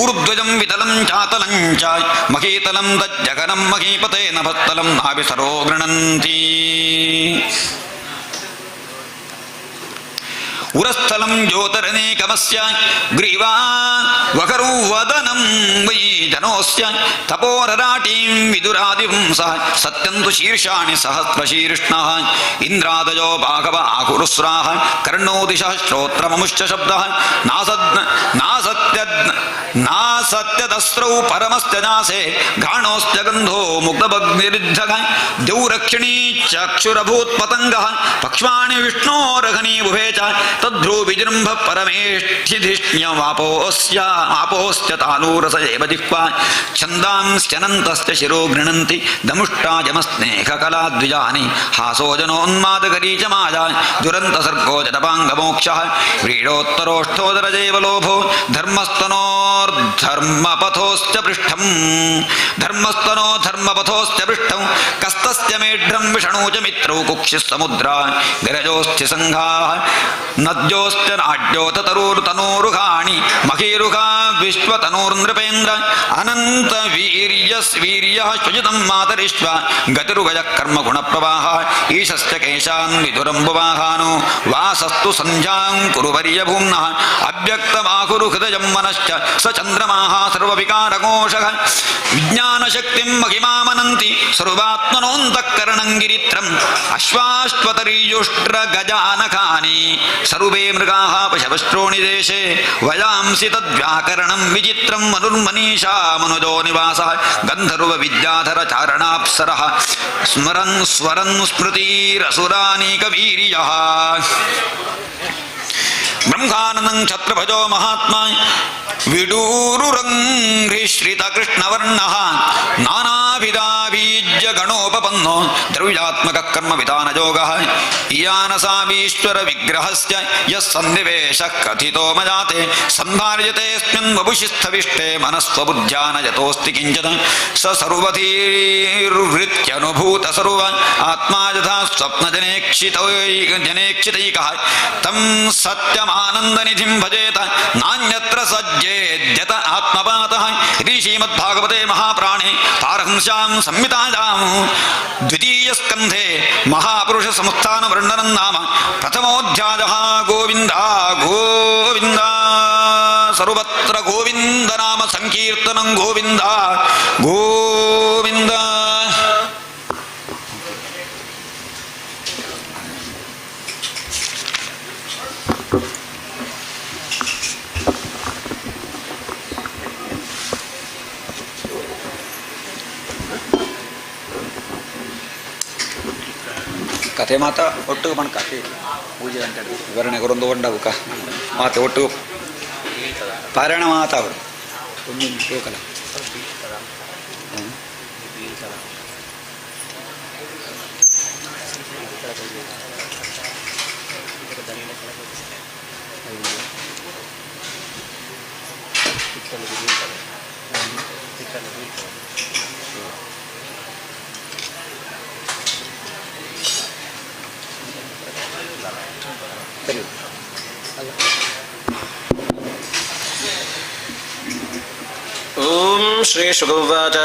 ऊर्ध्वजं वितलं चातलं च महीतलं तज्जगनं महीपते नभस्तलं नाभिसरो गृह्णन्ति उरस्थलं ज्योतिरनेकमस्य ग्रीवा वकरो वदनं वै जनोस्य तपोरराटीं विदुरादिवंसः सत्यं तु शीर्षाणि सहस्रशीर्ष्णः इन्द्रादयो बाघव आकुरुस्राः कर्णो दिशः श्रोत्रममुश्च शब्दः नासत्यदस्रौ परमस्य नासे घाणोश्च गन्धो मुग्धभग्निरुद्धः द्यौरक्षिणी चक्षुरभूत्पतङ्गः पक्ष्वाणि विष्णोरघनीबुभे च तद्भ्रू विजृम्भ परमेष्ठिधिष्ण्यमापोस्य तालूरस एव जिह्वा छन्दांश्चनन्तस्य शिरो गृह्णन्ति दमुष्टाजमस्नेहकलाद्विजानि हासो जनोन्मादकरी च माया दुरन्तसर्गो जटपाङ्गमोक्षः व्रीडोत्तरोष्ठोदरजैव लोभो धर्मस्तनोर्ध ಧರ್ಮಪಥೋಶ್ಚ ಪೃಷ್ಠಂ ಧರ್ಮಸ್ತನೋ ಧರ್ಮಪಥೋಶ್ಚ ಪೃಷ್ಠಂ ಕಸ್ತಸ್ಯ ಮೇಢ್ರಂ ವಿಷಣೋ ಚ ಮಿತ್ರೌ ಕುಕ್ಷಿಃ ಸಮುದ್ರಾ ವಿರಜೋಶ್ಚ ಸಂಘಾಃ ನದ್ಯೋಶ್ಚ ನಾಡ್ಯೋತ ತನೂರುಘಾಣಿ ಮಹೀರುಘಾ ವಿಶ್ವತನೂರ್ನೃಪೇಂದ್ರ ಅನಂತ ವೀರ್ಯಃ ಶ್ವಜಿತಂ ಮಾತರಿಶ್ವ ಗತಿರುಗಯ ಕರ್ಮ ಗುಣಪ್ರವಾಹ ಈಶಶ್ಚ ಕೇಶಾನ್ ವಿದುರಂಬುವಾಹಾನೋ ವಾಸಸ್ತು ಸಂಧ್ಯಾಂ ಕುರುವರ್ಯ ಭೂಮ್ನಃ ಅವ್ಯಕ್ತಮಾಹುರು ಹೃದಯಂ ಮನಶ್ಚ ಸ ಚಂದ್ರಮಾಃ ಸರ್ವವಿಕಾರಕೋಶಃ ವಿಜ್ಞಾನಶಕ್ತಿಂ ಮಹಿಮಾಮನಂತಿ ಸರ್ವಾತ್ಮನೋಂತಃಕರಣಂ ಗಿರಿತ್ರಂ ಅಶ್ವಾಶ್ವತರೀಯುಷ್ಟ್ರ ಗಜಾನಕಾನಿ ಸರ್ವೇ ಮೃಗಾಃ ಪಶವಶ್ರೋಣಿ ದೇಶೇ ವಯಾಂಸಿ ತದ್ವ್ಯಾಕರಣಂ ವಿಚಿತ್ರಂ ಮನುರ್ಮನೀಷಾ ಮನುಜೋ ನಿವಾಸಃ ಗಂಧರ್ವ ವಿದ್ಯಾಧರ ಚಾರಣಾಪ್ಸರಃ ಸ್ಮರನ್ ಸ್ವರನ್ ಸ್ಮೃತಿರಸುರಾನೀಕ ವೀರ್ಯಃ ಬ್ರಹ್ಮಾನಂದಂ ಛತ್ರಭಜೋ ಮಹಾತ್ಮ ವಿಡೂರುರಂಘ್ರಿಶ್ರಿತ ಕೃಷ್ಣವರ್ಣಃ ನಾನಾವಿಧಾಬೀಜ್ಯ ಗಣೋಪಪನ್ನೋ ದ್ರವ್ಯಾತ್ಮಕ ಕರ್ಮ ವಿಧಾನಯೋಗಃ ಯಾನಸಾಮೀಶ್ವರ ವಿಗ್ರಹಸ್ಯ ಯಃ ಸನ್ನಿವೇಶಃ ಕಥಿತೋ ಮಜಾತೆ ಸಂಭಾರ್ಯತೆಸ್ಮಿನ್ ವಪುಷಿಸ್ಥವಿಷ್ಟೇ ಮನಸ್ವಬುದ್ಧ್ಯಾನ ಯತೋಸ್ತಿ ಕಿಂಚಿತ್ ಸ ಸರ್ವಧೀರ್ವೃತ್ಯನುಭೂತ ಸರ್ವ ಆತ್ಮಾ ಯಥಾ ಸ್ವಪ್ನಜನೇಕ್ಷಿತೈಕಃ ತಂ ಸತ್ಯಮಾನಂದನಿಧಿಂ ಭಜೇತ ನಾನ್ಯತ್ರ ಸಜ್ಜೇದ್ಯತ ಆತ್ಮಪಾತಃ ಇತಿ ಶ್ರೀಮದ್ಭಾಗವತೆ ಮಹಾಪ್ರಾಣೇ ಪಾರಹಂಸ್ಯಾಂ ಸಂಹಿತಾಯಾಂ ದ್ವಿತೀಯ ಸ್ಕಂಧೆ ಮಹಾಪುರುಷ ಸಂಸ್ಥಾನ ವರ್ಣನಂ ನಾಮ ಪ್ರಥಮೋಧ್ಯಾಯಃ ಗೋವಿಂದ ಗೋವಿಂದ ಸರ್ವತ್ರ ಗೋವಿಂದ ನಾಮ ಸಂಕೀರ್ತನಂ ಗೋವಿಂದ ಗೋವಿಂದ. ಕಥೆ ಮಾತ ಒಟ್ಟಿಗೆ ಮಣ್ಕ ಪೂಜೆ ಅಂತ ಹೇಳಿದ್ರು ವಿವರಣೆ ಕೊರೊಂದು ಕೊಂಡವುಕ ಮಾತೆ ಒಟ್ಟು ಪಾರಾಯಣ ಮಾತ ಅವರು ಒಂದು ಲೋಕಲ ಓಂ ಶ್ರೀ ಶುಕುವಾಚ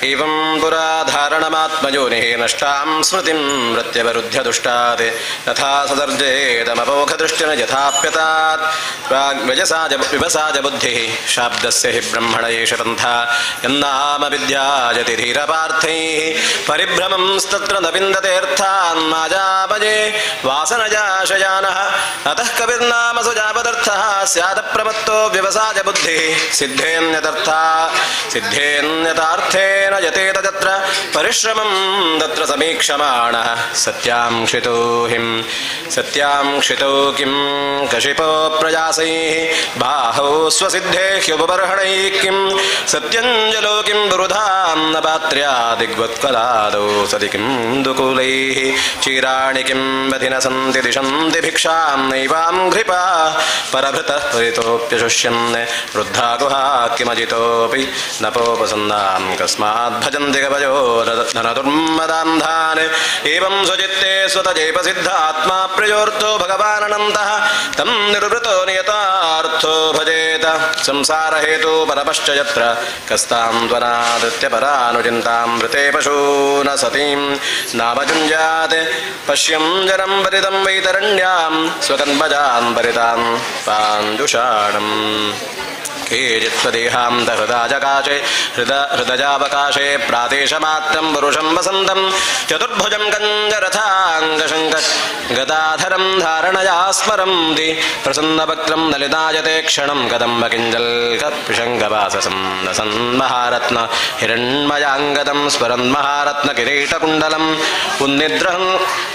ಏವಂ ಪುರಾ ಧಾರಣಮಾತ್ಮಯೋನಿಃ ನಷ್ಟಾಂ ಸ್ಮೃತಿಂ ಪ್ರತ್ಯವರುದ್ಧ್ಯ ದುಷ್ಟಾತ್ ತಥಾ ಸದರ್ಜೇತಮಪೋಘದೃಷ್ಟಿನ ಯಥಾಪ್ಯತಾತ್ ವಿವಸಾಜ ಬುದ್ಧಿಃ ಶಾಬ್ದಸ್ಯ ಹಿ ಬ್ರಹ್ಮಣ ಏಷ ಪಂಥಾ ಯನ್ನಾಮ ವಿದ್ಯಾಯತಿ ಧೀರಪಾರ್ಥೈಃ ಪರಿಭ್ರಮಂಸ್ತತ್ರ ನ ವಿಂದತೇರ್ಥಾನ್ ಮಾಜಾಪಜೇ ವಾಸನಜಾಶಯಾನಃ ಅತಃ ಕವಿರ್ನಾಮ ಸುಜಾಪದರ್ಥಃ ಸ್ಯಾದಪ್ರಮತ್ತೋ ವ್ಯವಸಾಜ ಬುದ್ಧಿಃ ಸಿದ್ಧೇನ್ಯತಾರ್ಥೇನ ಯತೇತ ತತ್ರ ಪರಿಶ್ರಮಂ ತತ್ರ ಸಮೀಕ್ಷಮಾಣಃ ಸತ್ಯಾಂಕ್ಷಿತೋ ಕಿಂ ಕಶಿಪೋ ಪ್ರಯಾಸೈಃ ಬಾಹೌ ಸ್ವಸಿದ್ಧೇಹ್ಯುಪಬರ್ಹಣೈಃ ಕಿಂ ಸತ್ಯಂಜಲೋ ಕಿಂ ಬುರುಧಾನ್ನ ಪಾತ್ರ್ಯಾದಿಗ್ವತ್ಕಲಾದೌ ಸತಿ ಕಿಂ ದುಕೂಲೈಃ ಚೀರಾಣಿ ಕಿಂ ವಧಿನ ಸಂತಿ ದಿಶಂತಿ ಭಿಕ್ಷಾಂ ನೈವಾಂ ಘೃಪಾ ಪರಭೃತಃ ಪರಿತೋಪ್ಯಶುಷ್ಯನ್ ವೃದ್ಧಾ ಗುಹಾ ಕಿಮಜಿತೋಪಿ ನಪೋಪಸನ್ನಾಂ ಕಸ್ಮಾತ್ ಭಜಂತಿ ಗವಯೋ ಧನದುರ್ಮದಾಂಧಾನ್ ಏವಂ ಸ್ವಚಿತ್ತೇ ಸ್ವತಜೈವ ಸಿದ್ಧ ಆತ್ಮಾ ಪ್ರಿಯೋರ್ಥೋ ಭಗವಾನನಂತಃ ತಂ ನಿರ್ವೃತೋ ನಿಯತಾರ್ಥೋ ಭಜೇತ ಸಂಸಾರ ಹೇತು ಪರಪಶ್ಚ ಯತ್ರ ಕಸ್ತಾಂ ತ್ವನಾದೃತ್ಯ ಪರಾನುಚಿಂತಾಂ ಮೃತೆ ಪಶೂನ ಸತೀಂ ನಾಮಜುಂಜಾತ್ ಪಶ್ಯಂ ಜರಂ ಪರಿದಂ ವೈತರಣ್ಯಾಂ ಸ್ವಕನ್ಮಜಾನ್ ಪರಿತಾಂ ಪಾಂಡುಷಾಣಂ ಕೇಚಿತ್ವದೇಹಾಂತಹೃದಾಜಕಾಶೆ ಹೃದಯಾವಕಾಶೆ ಪ್ರಾದೇಶಮಾತ್ರಂ ಪುರುಷಂ ವಸಂತಂ ಚತುರ್ಭುಜಂ ಗಂಜರಥಾಂಗಶಂಕ ಗದಾಧರಂ ಧಾರಣಯಾ ಸ್ಮರಂತಿ ಪ್ರಸನ್ನವಕ್ತ್ರಂ ನಲಿತಾಯತೆ ಕ್ಷಣಂ ಕದಂಬಕಿಂಜಲ್ಕಪಿಶಂಗವಾಸಸಂ ನಸನ್ಮಹಾರತ್ನ ಹಿರಣ್ಮಯಾಂಗದಂ ಸ್ಮರನ್ಮಹಾರತ್ನ ಕಿರೀಟಕುಂಡಲಂ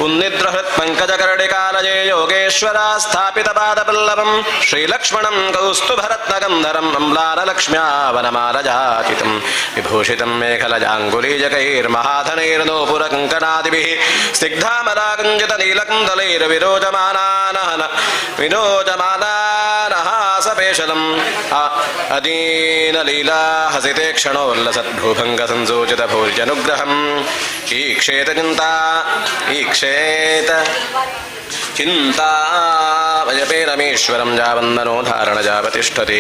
ಉನ್ನಿದ್ರಹೃತ್ಪಂಕಜಕರ್ಣಿಕಾಲಯೇ ಯೋಗೇಶ್ವರ ಸ್ಥಾಪಿತಪಾದಪಲ್ಲವಂ ಶ್ರೀಲಕ್ಷ್ಮಣಂ ಕೌಸ್ತುಭರತ್ನಗಂಧರಂ ಅಮ್ಲಾನಲಕ್ಷ್ಮ್ಯಾವನಮಾಲಜಾಚಿತಂ ವಿಭೂಷಿತಂ ಮೇಖಲಜಾಂಗುಲೀಜಕೈರ್ಮಹಾಧನೈರ್ನೂಪುರಕಂಕಣಾದಿಭಿಃ ಸ್ನಿಗ್ಧಾಮಲಾಕುಂಜಿತನೀಲಕುಂಡಲೈರ್ವಿರೋಚಮಾನಾನಃ सपेशलम् अदीनलीला हसिते क्षणोल्लसद्भूभङ्गसंसूचितभूर्जनुग्रहम् ईक्षेत चिन्ता भजपेरमीश्वरं यावन्मनो धारणजावतिष्ठति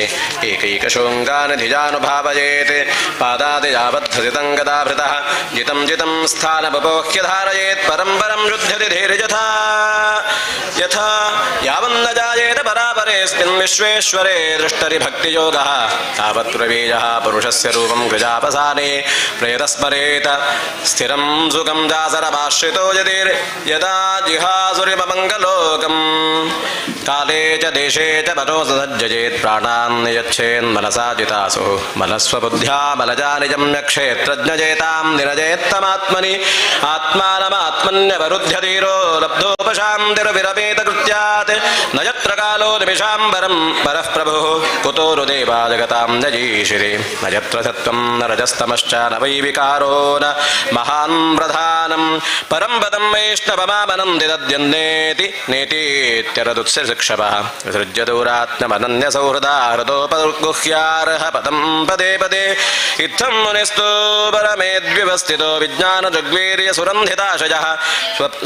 एकैकशोऽङ्गानिधिजानुभावयेत् पादादिजावद्धसितं गदाभृतः जितं जितं स्थानमपोह्य धारयेत् परं परं शुध्यति धीर्यथा यथा यावन्न जायेत परापरेऽस्मिन् विश्वेश्वरे दृष्टरि भक्तियोगः तावत् प्रवीयः पुरुषस्य रूपं गजापसाने प्रेतस्मरेत स्थिरं सुखं जासरमाश्रितो यदा जिहासुरिममङ्गलोकम् काले च देशे च मनो सज्जयेत् प्राणान् यच्छेन्मनसा जितासु मनस्वबुद्ध्या मलजा निजं यक्षेत्रज्ञजेतां निरजेत्तमात्मनि आत्मानमात्मन्यवरुध्य धीरो लब्धोपशान्तिर्विरपेतकृत्यात् न यत्र कालो निमिषाम्बरं परः प्रभुः कुतो रुदेवा जगतां जजीशिरे न यत्र सत्त्वं न रजस्तमश्च न वै विकारो न महान् प्रधानं परं पदं वैष्णवमामनन्ति तद्यन्नेति नेतीत्यरदुत्स्य शिक्षपः विसृज्य दूरात्मनन्यसौहृदा हृदोपगुह्यार्ह पदं पदे पदे इत्थं मुनिस्तु परमेद्व्यवस्थितो विज्ञानजग्वीर्यसुरन्धिताशयः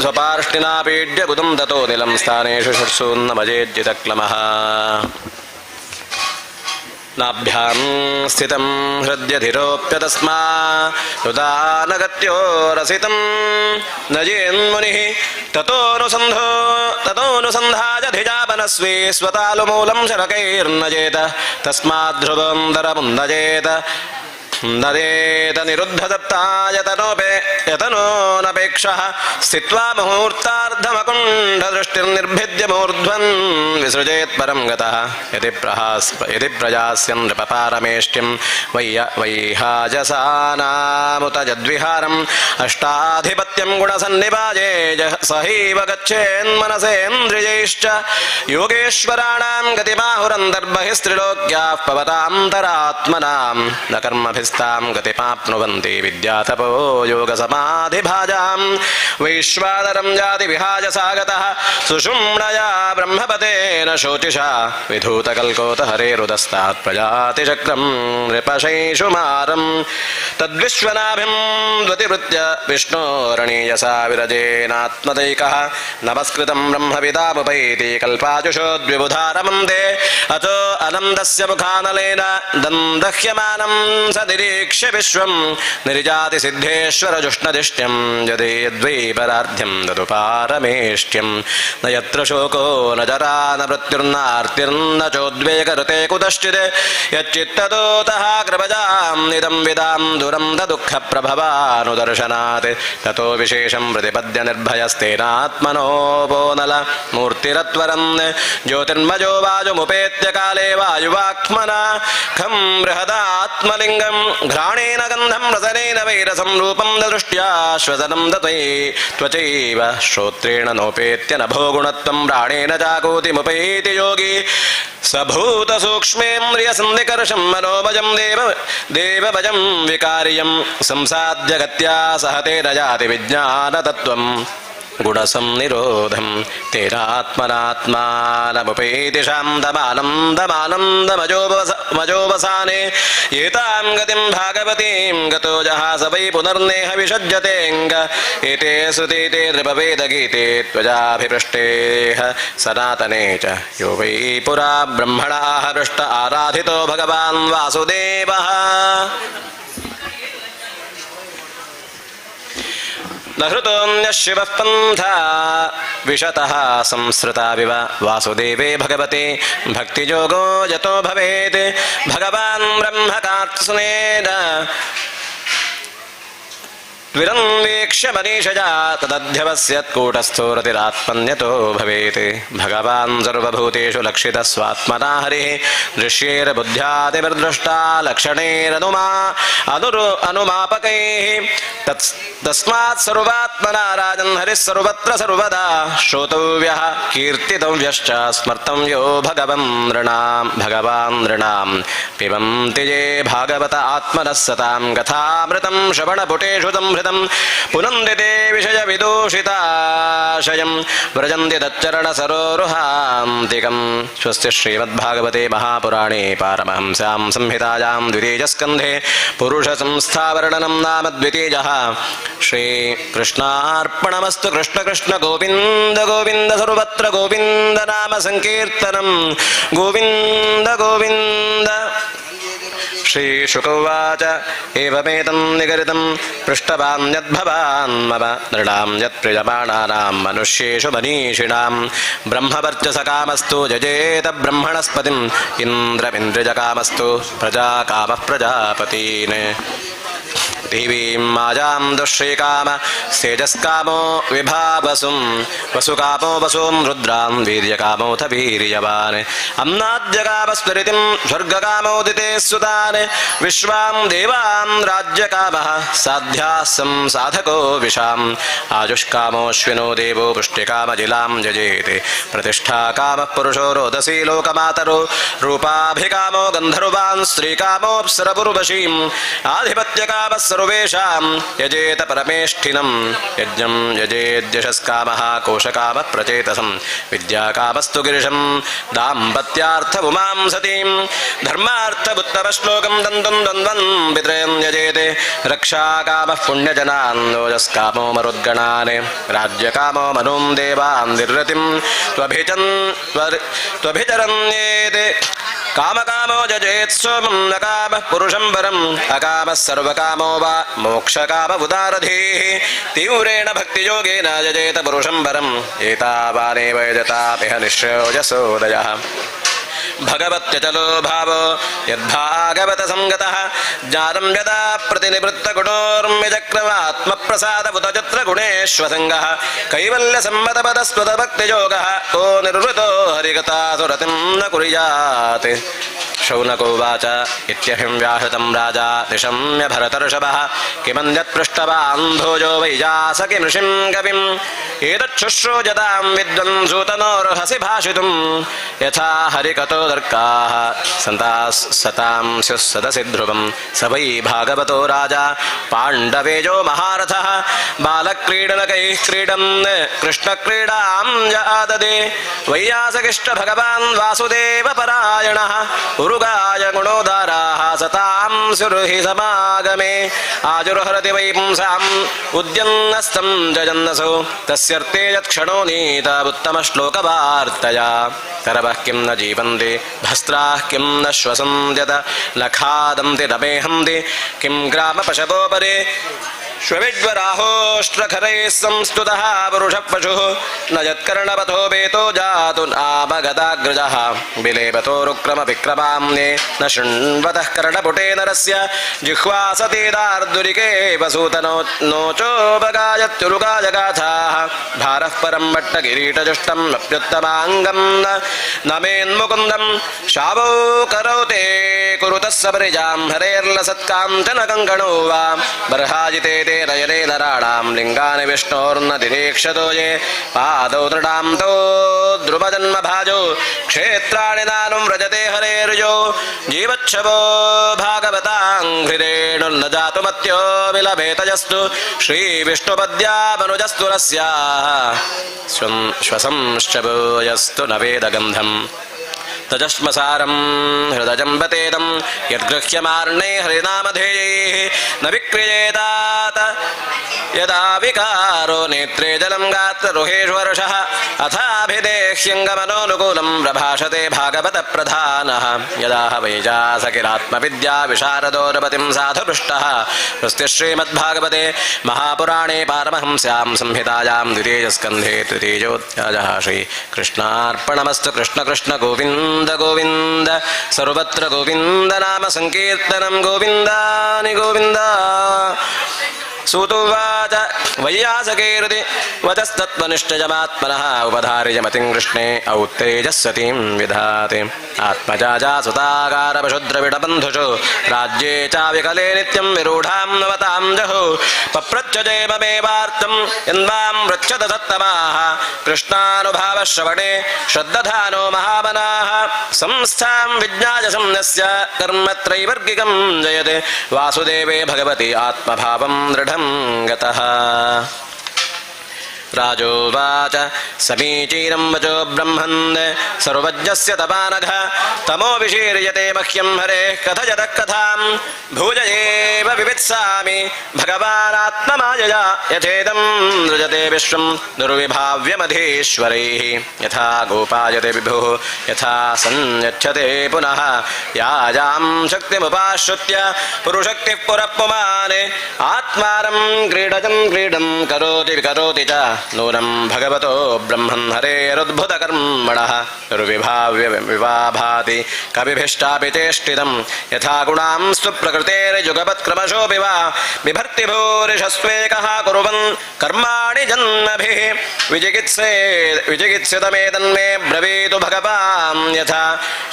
स्वपार्ष्णिना पीड्य बुधं ततो निलं स्थानेषु षट्सून्नमजेज्जितक्लमः नाभ्यां स्थितं हृद्यधिरोप्यतस्मा रुदानगत्योरसितं न जेन्मुनिः ततोऽनुसन्धायधिजापनस्वी स्वतालुमूलं शरकैर्नजेत तस्माद्ध्रुवोऽन्तरमुन्दजेत नरेत निरुद्धदत्तायतनोऽनपेक्षः स्थित्वा मुहूर्तार्धमकुण्डदृष्टिर्निर्भिद्य मूर्ध्वन् विसृजेत् परं गतः यदि प्रजास्यन् नृपपारमेष्ट्यं वैहाजसानामुत यद्विहारम् अष्टाधिपत्यं गुणसन्निभाजे सहैव गच्छेन्मनसेन्द्रियैश्च योगेश्वराणां गतिमाहुरन्तर्बहिस्त्रिलोक्याः पवतान्तरात्मनां न कर्मभिस्तां गतिमाप्नुवन्ति विद्यातपो योगसमाधिभाजां वैश्वानरं जाति विहाजसागतः सुषुम्णया ब्रह्मपतेन शोचिषा विधूतकल्कोत हरेरुदस्तात् प्रजातिचक्रं नृपशैषुमारं तद्विश्वनाभिं द्वतिवृत्य विष्णोरणीयसा विरजेनात्मदैकः नमस्कृतं ब्रह्मविदामुपैति कल्पाजुषोद्विबुधारमं ते अतो अनन्दस्य मुखानलेन दन्दह्यमानं स निरीक्ष्य विश्वं निर्जातिसिद्धेश्वरजुष्णदिष्ट्यं यदेद्वैपरार्ध्यं ददुपारमेष्ट्यं न यत्र शोको न जरा न मृत्युर्नार्तिर्न चोद्वेगरते कुतश्चित् यच्चित्ततोतः कृपजां निदं विदां दूरं दुःखप्रभवानुदर्शनात् ततो विशेषं प्रतिपद्य निर्भयस्तेनात्मनोपोनल मूर्तिरत्वरन् ज्योतिर्मजो वायुमुपेत्य काले वायुवाक्मना खं बृहदात्मलिङ्गं घ्राणेन गन्धं रसनेन वैरसं रूपं ददृष्ट्या श्वसनं दत्वै त्वचैव श्रोत्रेण नोपेत्य नभो गुणत्वं प्राणेन जागोतिमुपैति योगी सभूतसूक्ष्मेन्द्रियसन्निकर्षं मनोभजं देवभजं विकार्यं संसाद्य गत्या सहते न जाति विज्ञानतत्त्वम् गुणसंनिरोधं तेनात्मनात्मानमुपैति शान्तमानन्दमानन्दमजोवसाने एतां गतिं भागवतीं गतो जहास वै पुनर्नेह विषज्यतेऽङ्ग एते सुतीते नृपवेदगीते त्वजाभिपृष्टेह सनातने च यो वै पुरा ब्रह्मणाः हृष्ट आराधितो भगवान् वासुदेवः न हृतोऽन्यः शिवः पन्था विशतः संसृताविव वासुदेवे भगवते भक्तियोगो यतो भवेत् भगवान् ब्रह्मकार्त्स्नेन विरन्वीक्ष्य मनीषया तदध्यवस्यत्कूटस्थोरतिरात्मन्यतो भवेत् भगवान् सर्वभूतेषु लक्षितः स्वात्मना हरिः दृश्यैर्बुद्ध्यादिर्दृष्टा लक्षणैरनुमापकैः तस्मात् सर्वात्मना राजन् हरिः सर्वत्र सर्वदा श्रोतव्यः कीर्तितव्यश्च स्मर्तव्यो भगवान् नृणां पिबन्ति ये भागवत आत्मनः सतां कथामृतं श्रवणपुटेषु संहृतं संहृतं पुनन्ति ते विषयविदूषिताशयं व्रजन्ति तच्चरणसरोरुहान्तिकं। स्वस्ति श्रीमद्भागवते महापुराणे पारमहंस्यां संहितायां द्वितीयस्कन्धे पुरुषसंस्थावर्णनं नाम द्वितीयः। श्रीकृष्णार्पणमस्तु। कृष्ण कृष्ण गोविन्द गोविन्द सर्वत्र गोविन्द नाम संकीर्तनं गोविन्द गोविन्द। श्रीशुक उवाच एवमेतं निगदितं पृष्टवान् यद्भवान् मम नृणां यत्प्रियमाणानां मनुष्येषु मनीषिणां ब्रह्मवर्चसकामस्तु जजेत ब्रह्मणस्पतिम् इन्द्रमिन्द्रजकामस्तु प्रजाकामः प्रजापतीन्। देवीं मायां दुश्रीकाम सेजस्कामो विभावसुं वसुकामो वसूं रुद्रां वीर्यकामोऽथ वीर्यवान् अम्नाद्यकामस्फुरितिं स्वर्गकामोदिते सुतान् विश्वां देवान् राज्यकामः साध्यासं साधको विशाम् आजुष्कामोऽश्विनो देवो पुष्टिकामजिलां जजेते प्रतिष्ठाकामः पुरुषो रोदसी लोकमातरो रूपाभिकामो गन्धर्वान् स्त्रीकामोऽप्सरपुर्वशीम् आधिपत्यकामः सर्वेषां यजेत परमेष्ठिनं यज्ञं यजेद्यशस्कामः कोशकामः प्रचेतसं विद्याकामस्तु गिरिशं दाम्पत्यार्थमुमां सतीं धर्मार्थमुत्तमश्लोकं दन्तुं द्वन्द्वं पितरं यजेते रक्षाकामः पुण्यजनान् ओजस्कामो मरुद्गणान् राज्यकामो मनुं देवान् निर्रतिं त्वभिचरन्येते कामकामो जजेत् सोमं न कामः पुरुषं वरम् अकामः सर्वकामो वा मोक्षकाममुदारधीः तीव्रेण भक्तियोगेन जजेत पुरुषं वरम् एतावानेव यजतामिह निःश्रेयोजसोदयः। भगवत्यचलो भावो यद्भागवत संगतः ज्ञानं यदा प्रतिनिवृत्तगुणोर्म्यचक्रमात्मप्रसादबुधचित्रगुणेष्वसङ्गः कैवल्यसम्मतपदस्वतभक्तियोगः को निर्वृतो हरिकथासुरतिं न कुर्यात्। शौनको उवाच इत्यहिं व्याहृतं राजा निशम्य भरतर्षभः किमन्यत्पृष्टवान् भोजो वैयासकि ऋषिं कविम् एतच्छुश्रूयतां विद्वंसूतनोर्हसि भाषितुं यथा हरिकथोदर्काः सतां स्युः सदसि ध्रुवं स वै भागवतो राजा पाण्डवेजो महारथः बालक्रीडनकैः क्रीडन् कृष्णक्रीडां जाददे वैयासकिष्ट भगवान् वासुदेवपरायणः उरुगाय गुणोदाराः सतां सुर्हि समागमे आजुर्हरति वै पुंसाम् उद्यन्नस्तं जजन्नसो तस्यर्थे यत्क्षणो नीता उत्तमश्लोकवार्तया करवः किं न जीवन्ति भस्त्राः किं न श्वसन्त्यत न खादन्ति न मेहन्ति किं ग्रामपशवोपरि श्वविड्वराहोष्ट्रखरैः संस्तुतः पुरुषः पशुः न यत्कर्णपथो वेतो जातु नामगदाग्रजः विलेपतोरुक्रमविक्रमाम्ने न शृण्वतः कर्णपुटे नरस्य जिह्वा सतीदार्दुरिके वसूतनो नोचोपगायत्युरुगाय गाथाः भारः परं भट्टकिरीटजुष्टम् अप्युत्तमाङ्गं न मेन्मुकुन्दं शावो करोते कुरुतः सपरिजां हरेर्लसत्काञ्चनकङ्कणो वा बर्हाजिते नयने नराणां लिङ्गानि विष्णोर्न दिनेक्षतो ये पादौ दृढां तौ ध्रुवजन्मभाजो क्षेत्राणि नानुं व्रजते हरेर्यो जीवच्छवो भागवताङ्घ्रिरेणुर्न जातुमत्यो विलभेतजस्तु श्रीविष्णुपद्यामनुजस्तु रस्याः श्वसंश्चबोयस्तु न वेदगन्धम् तजस्मसारं हृदजम्बतेदं यद्गृह्यमार्णे हरिनामधेयैः न विक्रियेतात यदा विकारो नेत्रे जलं गात्ररुहेषु वर्षः अथाभिदेह्यङ्गमनोनुकूलं प्रभाषते भागवतप्रधानः यदा वैजासकिरात्मविद्या विशारदोरपतिं साधुपृष्टः। स्वस्ति श्रीमद्भागवते महापुराणे पारमहंस्यां संहितायां द्वितीयस्कन्धे तृतीयोऽध्यायः। श्रीकृष्णार्पणमस्तु। कृष्ण कृष्ण गोविन्द गोविन्द सर्वत्र गोविन्द नाम संकीर्तनं गोविन्दानि गोविन्द। सूतुवाच वैयासकेरुति वचस्तत्त्वनिष्ठजमात्मनः उपधार्यमतिं कृष्णे औत्तेजस्सतीं विधाते आत्मजा सुताकारपशुद्रविडबन्धुषु राज्ये चाविकले नित्यं विरूढां नवतां जहु पप्रच्छजे ममेवार्तं यन्मां पृच्छत सत्तमाः कृष्णानुभावश्रवणे श्रद्दधानो महामनाः संस्थां विज्ञाय संन्यस्य कर्मत्रैवर्गिकं जयते वासुदेवे भगवति आत्मभावं दृढ स्वगृहं गतः। राजोवाच समीचीनं वचो ब्रह्मन् सर्वज्ञस्य तपानघ तमो विशीर्यते मह्यं हरेः कथयतः कथां भुजयेव विवित्सामि भगवानात्ममायया यथेदं सृजते विश्वं दुर्विभाव्यमधीश्वरैः यथा गोपायते विभुः यथा संयच्छते पुनः याजां शक्तिमुपाश्रित्य पुरुशक्तिः पुरः पुमान् आत्मानं क्रीडजं क्रीडं करोति विकरोति च नूनं भगवतो ब्रह्मन् हरेरुद्भुतकर्मणः दुर्विभाव्य विभाभाति कविभिष्टापि चेष्टितं यथा गुणां स्वप्रकृतेर्युगपत्क्रमशोऽपि वा बिभर्ति भूरिशस्वेकः कुर्वन् कर्माणि जन्मभिः विचिकित्सितमेतन्मे ब्रवीतु भगवान् यथा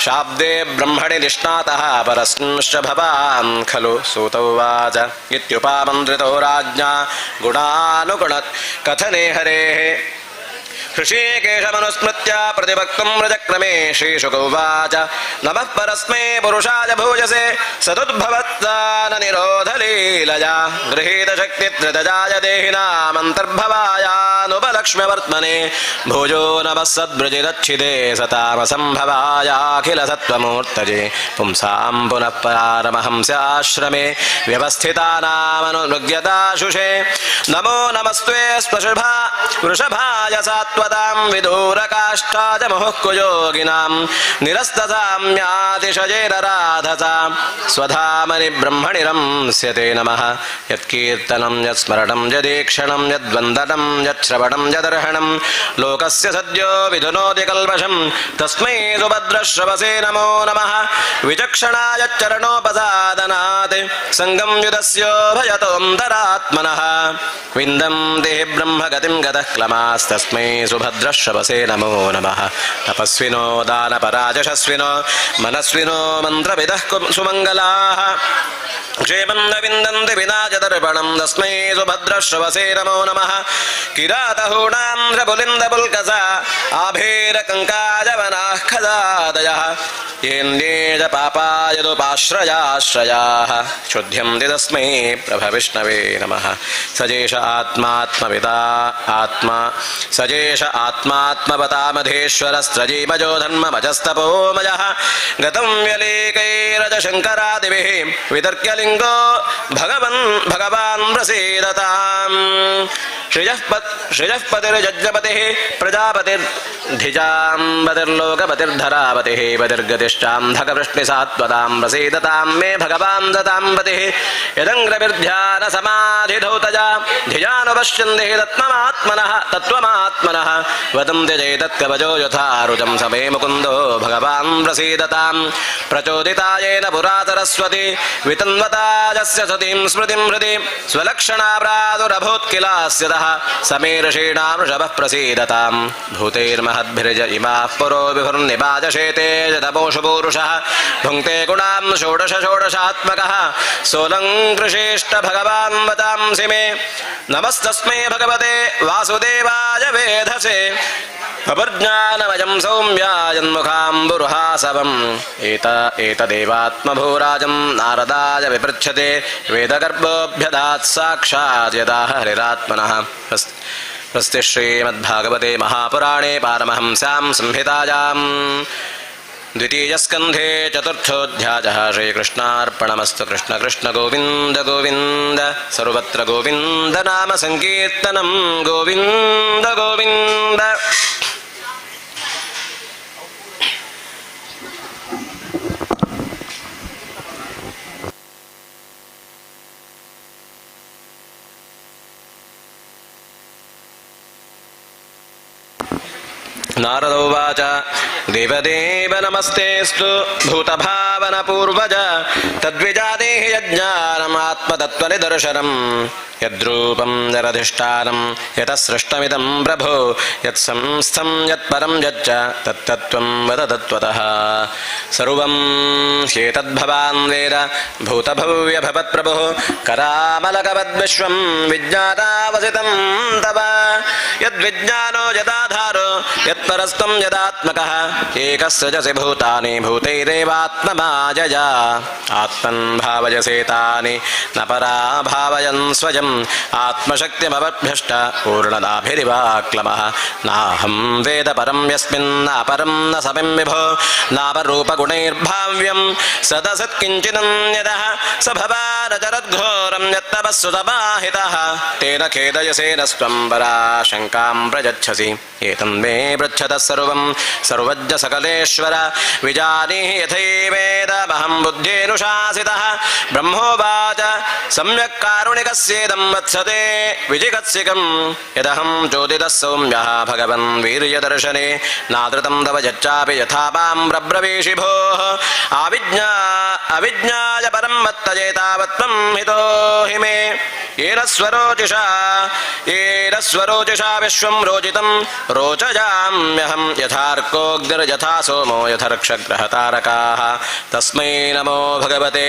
शाब्दे ब्रह्मणि निष्णातः परस्मिंश्च भवान् खलु सूत उवाच इत्युपामन्त्रितो राज्ञा गुणानुगुण कथने हरेः ऋषिकेशमनुस्मृत्य प्रतिवक्तुं रजक्रमे श्रीशुक उवाच नमः परस्मै पुरुषाय भूयसे सदुद्भवत्साननिरोधलीलया गृहीतशक्तित्रतजाय देहिनामन्तर्भवायानुपलक्ष्म्यवर्त्मने भुजो नमः सद्वृजिदच्छिदे सतामसम्भवायाखिलसत्त्वमूर्तये पुंसां पुनः पारमहंस्याश्रमे व्यवस्थितानामनुगृह्यताशुषे नमो नमस्त्वे स्वशुभा वृषभाय सात्वतां विदूरकाष्ठाय मुहुःकुयोगिनां निरस्तसाम्यातिशयेन राधसा स्वधामनि ब्रह्मणि रंस्यते नमः यत्कीर्तनं यत्स्मरणं यदीक्षणं यद्वन्दनं यच्छ्रवणं यदर्हणं लोकस्य सद्यो विधुनोति कल्मषं तस्मै सुभद्रश्रवसे नमो नमः विचक्षणाय चरणोपसादनात् सङ्गं युधस्योभयतोऽन्तरात्मनः विन्दं देहि ब्रह्मगतिं गतः क्लमास्तस्मै सुभद्रश्रवसे नमो नमः तपस्विनो दानपराजशस्विनो मनस्विनो मन्त्रविदः सुमङ्गलाः क्षेमं न विन्दन्ति विना च दर्पणं तस्मै सुभद्रश्रवसे नमो नमः किरातहूणान्ध्रपुलिन्दपुल्कसा आभेरकङ्काजवनाः खदादयः येन्द्ये च पापायदुपाश्रयाश्रयाः शुद्ध्यन्ति तस्मै प्रभविष्णवे नमः सजेश आत्मात्मविदा आत्मा सजेश आत्मात्मवतामधेश्वरस्त्रजीमजो धन्ममजस्तपोमयः गतं व्यलीकैरजशङ्करादिभिः वितर्क्यलिङ्गो भगवान् प्रसीदताम् श्रियःपतिर्यज्ञपतिः प्रजापतिर्धिजाम्बतिर्लोकपतिर्धरापतिः पतिर्गतिश्चान्धकवृष्णिसात्वतां प्रसीदतां मे भगवान् दतां पतिः यदङ्ग्रविर्ध्यानसमाधिधौतजा धिजानुपश्यन्ति तत्त्वमात्मनः वदन्ति चैतत्कवचो यथा रुचं समे मुकुन्दो भगवान् प्रसीदतां प्रचोदितायेन पुरा सरस्वती वितन्वताजस्य सतीं स्मृतिं हृदि स्वलक्षणा प्रादुरभूत्किलास्यतः समे ऋषीणां वृषभः प्रसीदतां भूतैर्महद्भिर्ज इमाः पुरो विभुर्निवाजशेते जतपोषु पूरुषः भुङ्क्ते गुणां षोडशात्मकः सोऽलङ्कृशेष्ट भगवान् वतांसि मे नमस्तस्मै भगवते वासुदेवाय वेधसे अपज्ञानमयं सौम्यायन्मुखाम्बुरुहासवम् एतदेवात्मभूराजं नारदाय विपृच्छते वेदगर्भोऽभ्यदात् साक्षात् यदा हरिरात्मनः अस्ति श्रीमद्भागवते महापुराणे पारमहंस्यां संहितायां द्वितीयस्कन्धे चतुर्थोऽध्यायः श्रीकृष्णार्पणमस्तु कृष्ण कृष्ण गोविन्द गोविन्द सर्वत्र गोविन्द नाम संकीर्तनं गोविन्द गोविन्द नारद उवाच देवदेव नमस्तेऽस्तु भूतभावनपूर्वज तद्विजादेहि यज्ञानमात्मतत्त्वनिदर्शनम् यद्रूपं यदधिष्ठानं यतः सृष्टमिदं प्रभो यत्संस्थं यत्परं यच्च तत्तत्त्वं वद तत्त्वतः सर्वं ह्येतद्भवान् वेद भूतभव्यभवत्प्रभुः करामलकवद्विश्वं विज्ञातावसितं तव यद्विज्ञानो यदाधारो यत्परस्तं यदात्मकः एकः सृज भावयसि भूतानि भूतैरेवात्ममायया आत्मन् भावयसे तानि न परा भावयन् स्वयम् आत्मशक्तिमवभ्यष्ट पूर्णदाभिरिवाक्लमः नाहं वेद परं यस्मिन् नापरं न समिं विभो नापरूपगुणैर्भाव्यं सदसत्किञ्चिदन्यतः स भवानचरद्घोरं यत्तपस्सु समाहितः तेन खेदयसे न स्वं पराशङ्कां प्रयच्छसि एतन्मे पृच्छतः सर्वं सर्वज्ञ सकलेश्वर विजानीहि यथैवेदमहं बुद्ध्येनुशासितः ब्रह्मोवाच सम्यक् कारुणिकस्येदं वत्सते विजिगत्सिकं यदहं चोदितः सौम्यः भगवन् वीर्यदर्शने नादृतं तव यच्चापि यथा मां प्रब्रवीषि भोः अविज्ञाय परं मत्तजेतावत्त्वं हितो हि मे येन स्वरोचिषा विश्वं रोचितं रोचयाम्यहं यथार्कोऽग्निर्यथा सोमो यथर्क्षग्रहतारकाः तस्मै नमो भगवते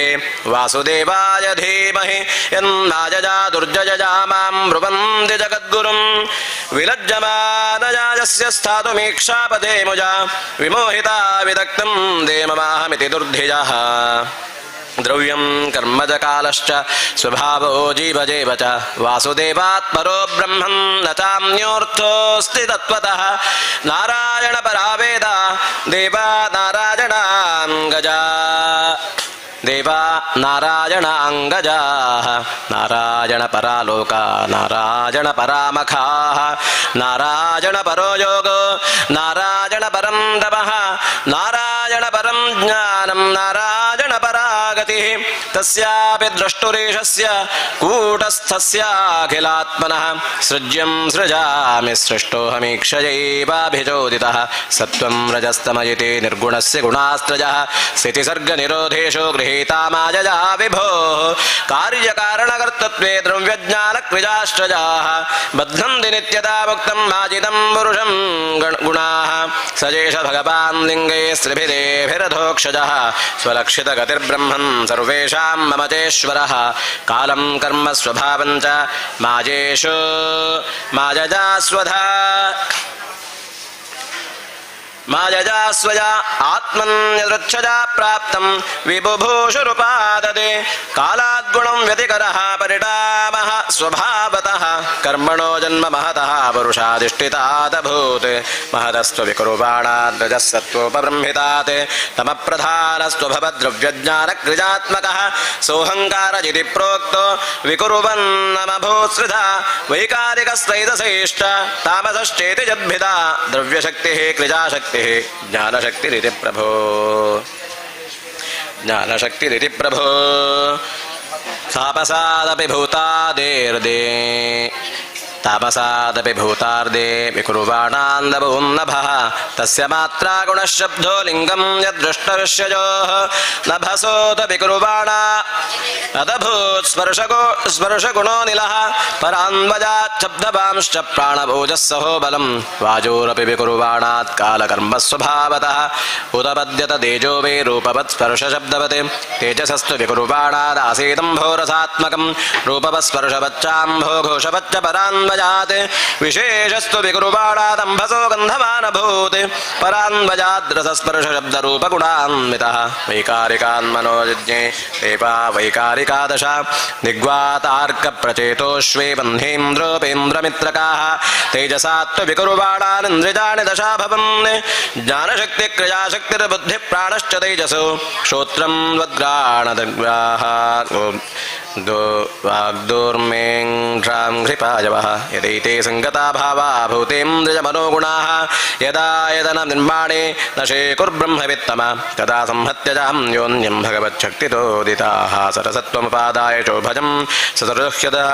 वासुदेवाय धीमहि यन्नायजा दुर्जयजा मां ब्रुवन्ति जगद्गुरुं विलज्जमानया यस्य स्थातुमीक्षापदे मुजा विमोहिता विदग्धं देममाहमिति दुर्धिजः द्रव्यं कर्म च कालश्च स्वभावो जीवजेव च वासुदेवात्परो ब्रह्मं न चान्योऽर्थोऽस्ति तत्त्वतः नारायण परावेदा देवा नारायणाङ्गजा देवा नारायणाङ्गजाः नारायण परालोका नारायण परामखाः नारायण परो योगो नारायण परं तपः नारायण परं ज्ञानं नारायण परागतिः तस्यापि द्रष्टुरीशस्य कूटस्थस्याखिलात्मनः सृज्यं सृजामि सृष्टोऽहमीक्षयैवाभिचोदितः सत्त्वं रजस्तमयिते निर्गुणस्य गुणास्त्रजः स्थितिसर्गनिरोधेषु गृहीता मायया विभोः कार्यकारणकर्तृत्वे द्रव्यज्ञानक्रियाश्रजाः बध्नन्ति नित्यता मुक्तं माजितं पुरुषं गुणाः सजेष भगवान् लिङ्गे स्त्रिभिरेभिरधोक्षजः स्वलक्षितगतिर्ब्रह्मन् सर्वेषां ममतेश्वरः कालं कर्म स्वभावं च माजेषु मायजा स्वधा मायजा स्वया आत्मन्यदृच्छजा प्राप्तं विबुभूषुरुपादते कालाद्गुणं व्यतिकरः परिणामः स्वभावतः कर्मणो जन्म महतः पुरुषाधिष्ठितादभूत् महतस्त्वविकुर्वाणाद्रजः सत्त्वोपबृंहितात् तमप्रधानस्त्वभवद्रव्यज्ञानक्रियात्मकः सोऽहङ्कारजिति प्रोक्तो विकुर्वन्नमभूत्सृधा वैकारिकस्त्रैदशैश्च तामसश्चेति यद्भिदा द्रव्यशक्तिः क्रियाशक्तिः ज्ञानशक्तिरिति प्रभो ज्ञानशक्तिरिति प्रभो तापसादपि भूतादेर्दे तापसादपि भूतार्दे विकुर्वाणान्दभून्नभः तस्य मात्रा गुणशब्दो लिङ्गं यद्दृष्टविष्यजोः नभसोत विकुर्वाणा अदभूत् स्पर्शगुणो निलः परान्वजात् शब्दवांश्च प्राणभोजः सहो बलं वाजोरपि विकुर्वाणात् कालकर्मस्वभावतः उदपद्यत तेजो वे रूपवत् स्पर्शशब्दवत् तेजसस्तु विकुर्वाणादासीदम्भोरसात्मकं रूपवत् स्पर्शवच्चाम्भो घोषवच्च परान् विशेषस्तु विकुर्वाणादम्भसो गन्धमानभूत् परान्वजाद्रसस्पर्शशब्दरूपगुणान्वितः वैकारिकान्मनोयज्ञे देवा वैकारिकादश दिग्वातार्कप्रचेतोष्वे बन्धेन्द्रोपेन्द्रमित्रकाः तेजसात्तु विकुर्वाणानिन्द्रियाणि दशा भवन् ज्ञानशक्तिक्रियाशक्तिर्बुद्धिप्राणश्च तेजसो श्रोत्रं वद्ग्राणदग्राः वाग्दोर्मेङ्घ्रां घृपाजवः यदैते सङ्गता भावा भूतेन्द्रियमनोगुणाः यदा यदन निर्माणे न शेकुर्ब्रह्मवित्तम तदा संहत्यजां योन्यं भगवच्छक्तितोदिताः सरसत्वमुपादाय चोभजं सतरुह्यतः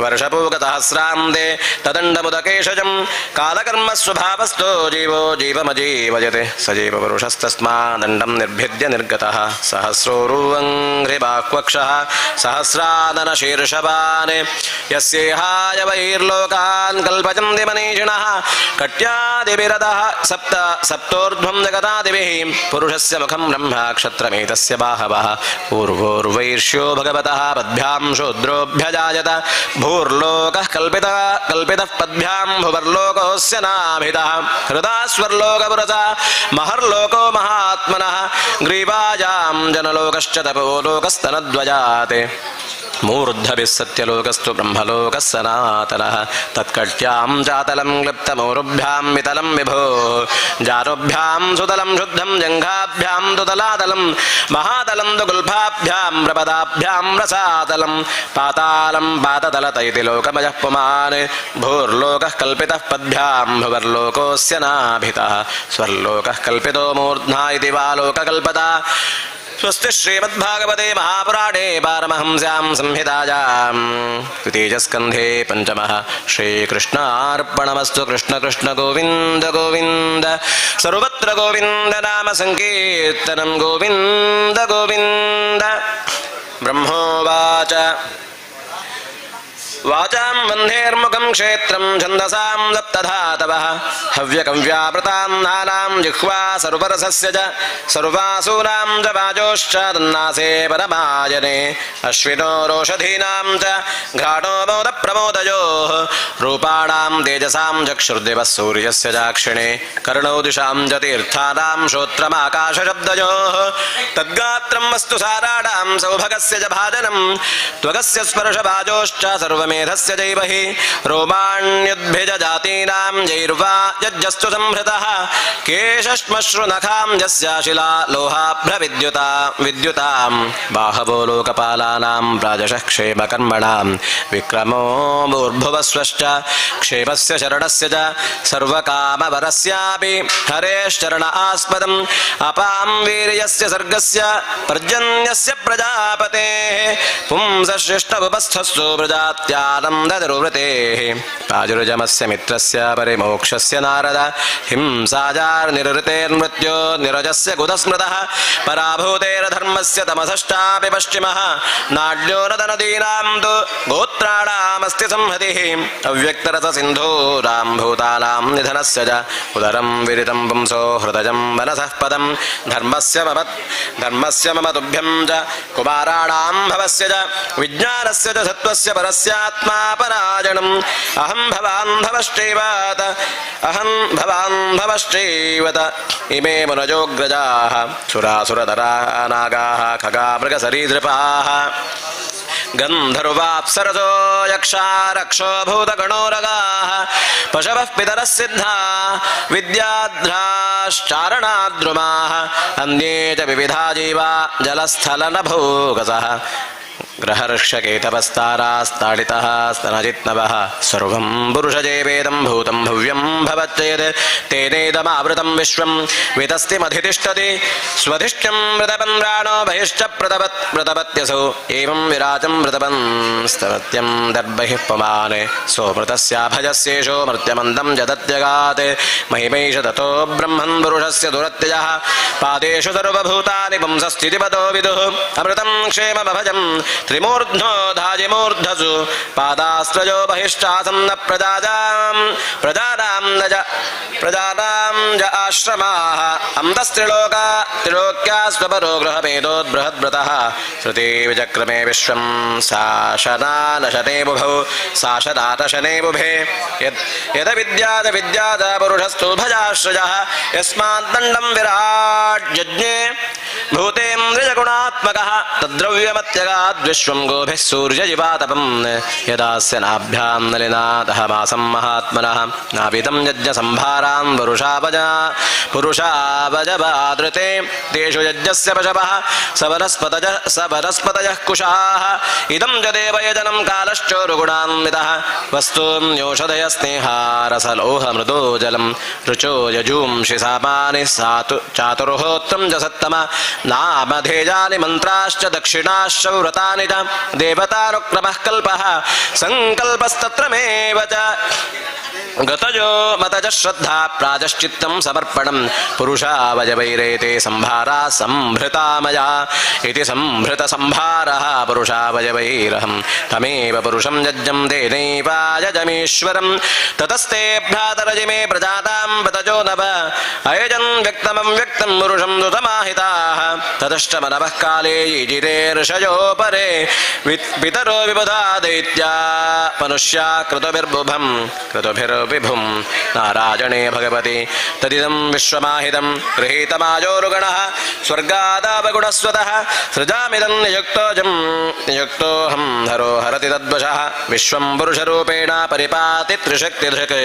वर्षपूगसहस्रान्ते तदण्डमुदकेशजं कालकर्मस्वभावस्थो जीवो जीवमजीवयते स जीवपुरुषस्तस्मादण्डं निर्भिद्य निर्गतः सहस्रोरुवङ्घ्रिबाह्वक्षः सहस्र सहस्रानन शीर्षपान् यस्येहाय बहिर्लोकान् कल्पयन्ति मनीषिणः कट्यादिभिरदः सप्तोर्ध्वं जगदादिभिः पुरुषस्य मुखं ब्रह्मा क्षत्रमेतस्य बाहवः पूर्वोर्वैश्यो भगवतः पद्भ्यां शूद्रोऽभ्यजायत भूर्लोकः कल्पितः पद्भ्यां भुवर्लोकोऽस्य नाभितः हृदास्वर्लोकपुरसा महर्लोको महात्मनः ग्रीवायां जनलोकश्च तपोलोकस्तनद्वयात् मूर्धभिः सत्यलोकस्तु ब्रह्मलोकः सनातनः तत्कट्यां जातलं क्लिप्तमूरुभ्यां वितलं विभो जारुभ्यां सुतलं शुद्धं जङ्घाभ्यां तुतलातलं महातलं तु गुल्फाभ्यां प्रपदाभ्यां रसातलं पातालं पाततलत इति लोकमयः पुमान् भूर्लोकः कल्पितः पद्भ्यां भुवर्लोकोऽस्य नाभितः स्वर्लोकः कल्पितो मूर्ध्ना इति वा लोककल्पता स्वस्ति श्रीमद्भागवते महापुराणे पारमहंस्यां संहितायां तृतीयस्कन्धे पञ्चमः श्रीकृष्णार्पणमस्तु। कृष्ण कृष्ण गोविन्द गोविन्द सर्वत्र गोविन्द नाम संकीर्तनं गोविन्द गोविन्द। ब्रह्मोवाच वाचां वह्नेर्मुखं क्षेत्रं छन्दसां सप्तधातवः हव्यकव्यावृतां नानां जिह्वा सर्वरसस्य च सर्वासूनां च वाजोश्च तन्नासे परमायने अश्विनो रोषधीनां च घ्राणो मोदप्रमोदयोः रूपाणां तेजसां चक्षुर्दिवः सूर्यस्य चाक्षिणे कर्णौ दिशां च तीर्थानां श्रोत्रमाकाशशब्दयोः तद्गात्रं वस्तु साराणां सौभगस्य च भाजनं त्वगस्य स्पर्शभाजोश्च सर्वमेधस्य चैव हि रोमाण्युद्भिजजातीनां जैर्वा यज्जस्तु संहृतः केशश्मश्रुनखां यस्य शिला लोहाभ्रविद्युतां बाहवो लोकपालानां प्राजशः क्षेमकर्मणां विक्रमो मूर्भुवस्वश्च क्षेमस्य शरणस्य च सर्वकामवरस्यापि हरेश्चरण आस्पदम् अपां वीर्यस्य सर्गस्य पर्जन्यस्य प्रजापतेः पुंसशिष्टमुपस्थस्तु प्रजात्यानन्दनिर्वृतेः पाजुर्जमस्य मित्रस्य परिमोक्षस्य नारद हिंसाजार्निरृतेर्मृत्यो निरजस्य कुतस्मृतः पराभूतेर्धर्मस्य तमसश्चापि पश्चिमः नाड्यो नदनदीनां तु गोत्राणामस्ति संहतिः अव्यक्तरससिन्धूरां भूतानां निधनस्य च उदरं विदितं पुंसो हृदयं मनसः पदं धर्मस्य मम तुभ्यं च कुमाराणां भवस्य च विज्ञानस्य च सत्त्वस्य परस्यात्मा पराजणम् अहं भवान् भवश्चैवत इमे मुनजोग्रजाः सुरासुरधरा नागाः खगा मृगसरीसृपाः गन्धर्वाप्सरसो यक्षा रक्षो भूतगणोरगाः पशवः पितरः सिद्धा विद्याध्राश्चारणाद्रुमाः अन्ये च विविधा जीवा जलस्थलनभोगसः ग्रहर्षकेतपस्तारास्ताडितः स्तनजित्नवः सर्वं पुरुषजेवेदं भूतं भव्यं भवच्चेत् तेनेदमावृतं विश्वं वितस्तिमधितिष्ठति स्वधिष्ठ्यं मृतपन्द्राणो बहिश्च प्रतपत्यसौ एवं विराजं मृतपन् स्तमत्यं दर्बहिः पुमान् सोमृतस्याभजस्येषो मर्त्यमन्दं जदत्यगात् महिमैष ततो ब्रह्मन् पुरुषस्य दुरत्यजः पादेषु सर्वभूतानि पुंसस्थितिपतो विदुः अमृतं क्षेममभजम् त्रिमूर्ध्नो धाजिमूर्धसु पादास्त्रजो बहिश्चासन्न प्रजानां ज आश्रमाः अन्तस्त्रिलोक्यास्त्वपरो गृहभेदोद्बृहद्व्रतः श्रुते विचक्रमे विश्वं शासनानशने बुभौ शासनातशने बुभे यदविद्याद पुरुषस्तु भजाश्रजः यस्माद्दण्डं विराट् यज्ञे भूतेन्द्रियगुणात्मकः तद्द्रव्यमत्यगाद्विश्वं गोभिः सूर्यजिवातपं यदास्य नाभ्यां नलिनादः मासं महात्मनः नापितं यज्ञसंभारान् पुरुषावजबादृते तेषु यज्ञस्य पशवः सवनस्पतयः कुशाः इदं च देवयजनं कालश्चोरुगुणान्वितः वस्तून्योषधयस्नेहारसलोहमृदो जलं ऋचो यजूंषि सामानि चातुर्होत्रं च सत्तम नामधेयानि मन्त्र मंत्राश्च दक्षिणाश्च व्रतानि च देवतानुक्रमः कल्पः संकल्पस्तत्रमेव च गतजो मतज श्रद्धा प्राजश्चित्तं समर्पणं पुरुषावयवैरेते संभारा संभृता मया इति संभृत संभारः पुरुषावयवैरहं तमेव पुरुषं यज्ञं तेनैवायजमीश्वरं ततस्ते भ्रातरजिमे प्रजातां पतजो नव अयजन् व्यक्तमं व्यक्तं पुरुषं सुतमाहिताः ततश्च मनवः काले यिजिते ऋषयो परे पितरो विबुधा दैत्या मनुष्या क्रतुभिर्विभुं नारायणे भगवति तदिदं विश्वमाहितं गृहीतमायोरुगणः स्वर्गादावगुणस्वतः सृजामिदं नियुक्तोऽहं हरो हरति तद्वशः विश्वं पुरुषरूपेण परिपाति त्रिशक्तिधृक्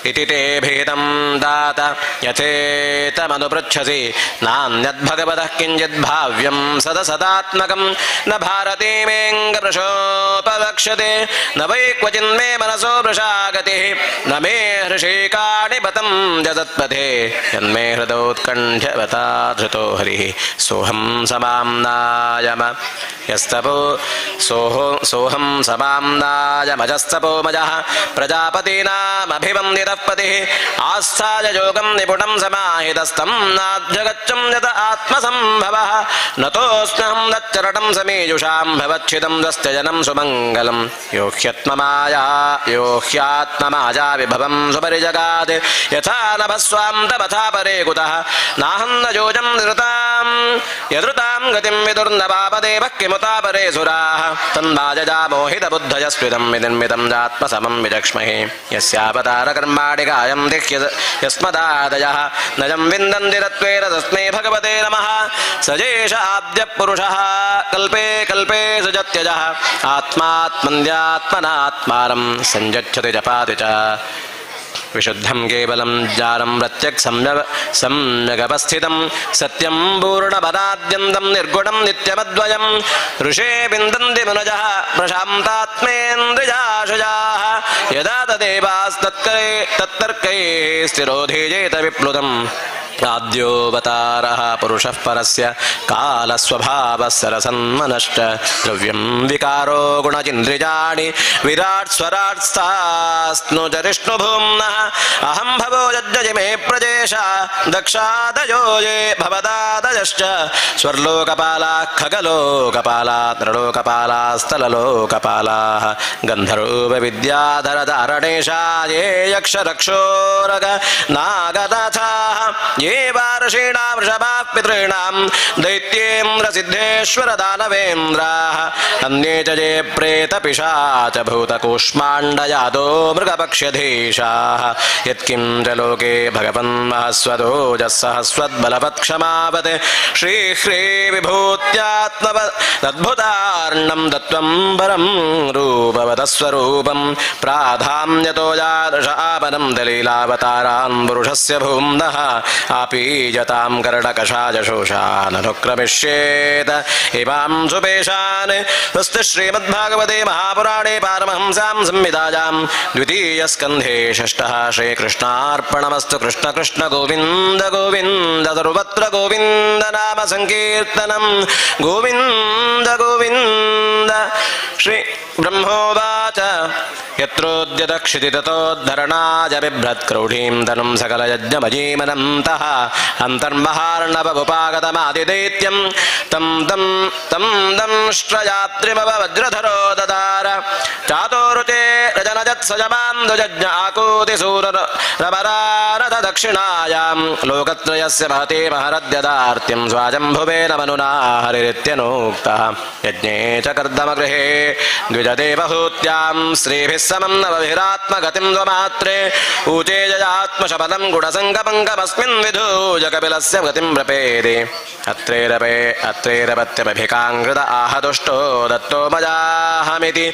इति ते भेदं दात यथेतमनुपृच्छसि नान्यद्भगवतः किञ्चिद्भाव्यं सदसदात्मकं न भारती मेऽङ्गप्रशोपलक्ष्यते न वै क्वचिन्मे मनसो वृषागतिः न मे हृषीकाणि बतं जगत्पथे यन्मे हृदोत्कण्ठ्यवता धृतो हरिः सोऽहं समाम्नायम यस्तपो सोऽहं समाम्नायमजस्तपोमजः प्रजापतीनामभिवन्दितः पतिः आस्थाय योगं निपुणं समाहितस्तं नाध्यगच्छं यत आत्मसम्भवः नतोऽस्म्यहं तच्चरणं समीयुषां भवच्छिदं दस्त्यजनं सुमङ्गलं यो ह्यात्ममाया विभवं सुपरिजगात् यथा नभस्वां तमथा परे कुतः नाहं न योजं निरतां यदृतां गतिं विदुर्नवापदेवः किमुता परे सुराः तन्मायजा मोहितबुद्धयस्त्विदं विनिर्मितं जात्मसमं विचक्ष्महे यस्यावतारकर्माणि कायं दिह्य यस्मदादयः नजं विन्दन्ति तत्त्वेन तस्मै भगवते नमः सजेष आद्यः पुरुषः कल्पे कल्पे सुजत्यजः आत्मात्मन्यात्मनात्मानं संयच्छति जपाति च विशुद्धं केवलं जारं प्रत्यक् सम्यगवस्थितं सत्यं पूर्णपदाद्यन्तं निर्गुणं नित्यमद्वयं ऋषे विन्दन्ति मुनयः प्रशान्तात्मेन्द्रियाशयाः यदा तदेवास्तत्तर्कैः स्थिरोधीयेत विप्लुतम् आद्योऽवतारः पुरुषः परस्य कालस्वभावः सरसन्मनश्च द्रव्यं विकारो गुणचिन्द्रियाणि विराट् स्वराट्स्थास्नुजरिष्णुभूम्नः अहं भवो यज्ञजिमे प्रजेश दक्षादयो ये भवदादयश्च स्वर्लोकपालाः खगलोकपालाः नृलोकपालास्तललोकपालाः गन्धर्वविद्याधरधारणेशा ये यक्षरक्षोरग नागदाथाः ये वार्षीणां वृषभाः पितॄणां दैत्येन्द्रसिद्धेश्वरदानवेन्द्राः अन्ये च ये प्रेतपिशाचभूतकूष्माण्डयादो मृगपक्ष्यधीशाः यत्किं च लोके भगवन्महस्वदोजःसहस्वद्बलवत्क्षमावत् श्रीविभूत्यात्मवदद्भुतार्णं तत्त्वं परं रूपवदस्वरूपं प्राधान्यतो यादृश आपनं दलीलावतारान् पुरुषस्य भूम्नः आपीजतां कर्णकषायशोषाननुक्रमिष्येत इमां सुपेशान् स्वस्ति श्रीमद्भागवते महापुराणे पारमहंस्यां संहितायां द्वितीयस्कन्धे षष्ठः श्रीकृष्णार्पणमस्तु कृष्ण कृष्ण गोविन्द गोविन्द सर्वत्र गोविन्द नाम संकीर्तनं गोविन्द गोविन्द श्री ब्रह्मोवाच यत्रोद्यतक्षिति ततोद्धरणाय बिभ्रत्क्रौढीं धनुं सकलयज्ञमजीमनन्तः अन्तर्महार्णवमुपागतमादिदैत्यं तं दंष्ट्रयात्रिमवज्रधरो ददार चातोरुचे रजनजत्सजमान्दुजज्ञ आकूतिसूररमरारथ दक्षिणायां लोकत्रयस्य महते महरद्यदार्त्यं स्वाजम्भुवेन मनुना हरिरित्यनोक्तः यज्ञे च कर्दमगृहे द्विजदेवहूत्यां श्रीभिः समं नवभिरात्मगतिं स्वमात्रे ऊचे जयात्मशपदं गुणसङ्गपङ्गमस्मिन् विधूय कपिलस्य गतिं प्रपेदे अत्रैरपत्यमभिकाङ्कृत आहदुष्टो दत्तो मयाहमिति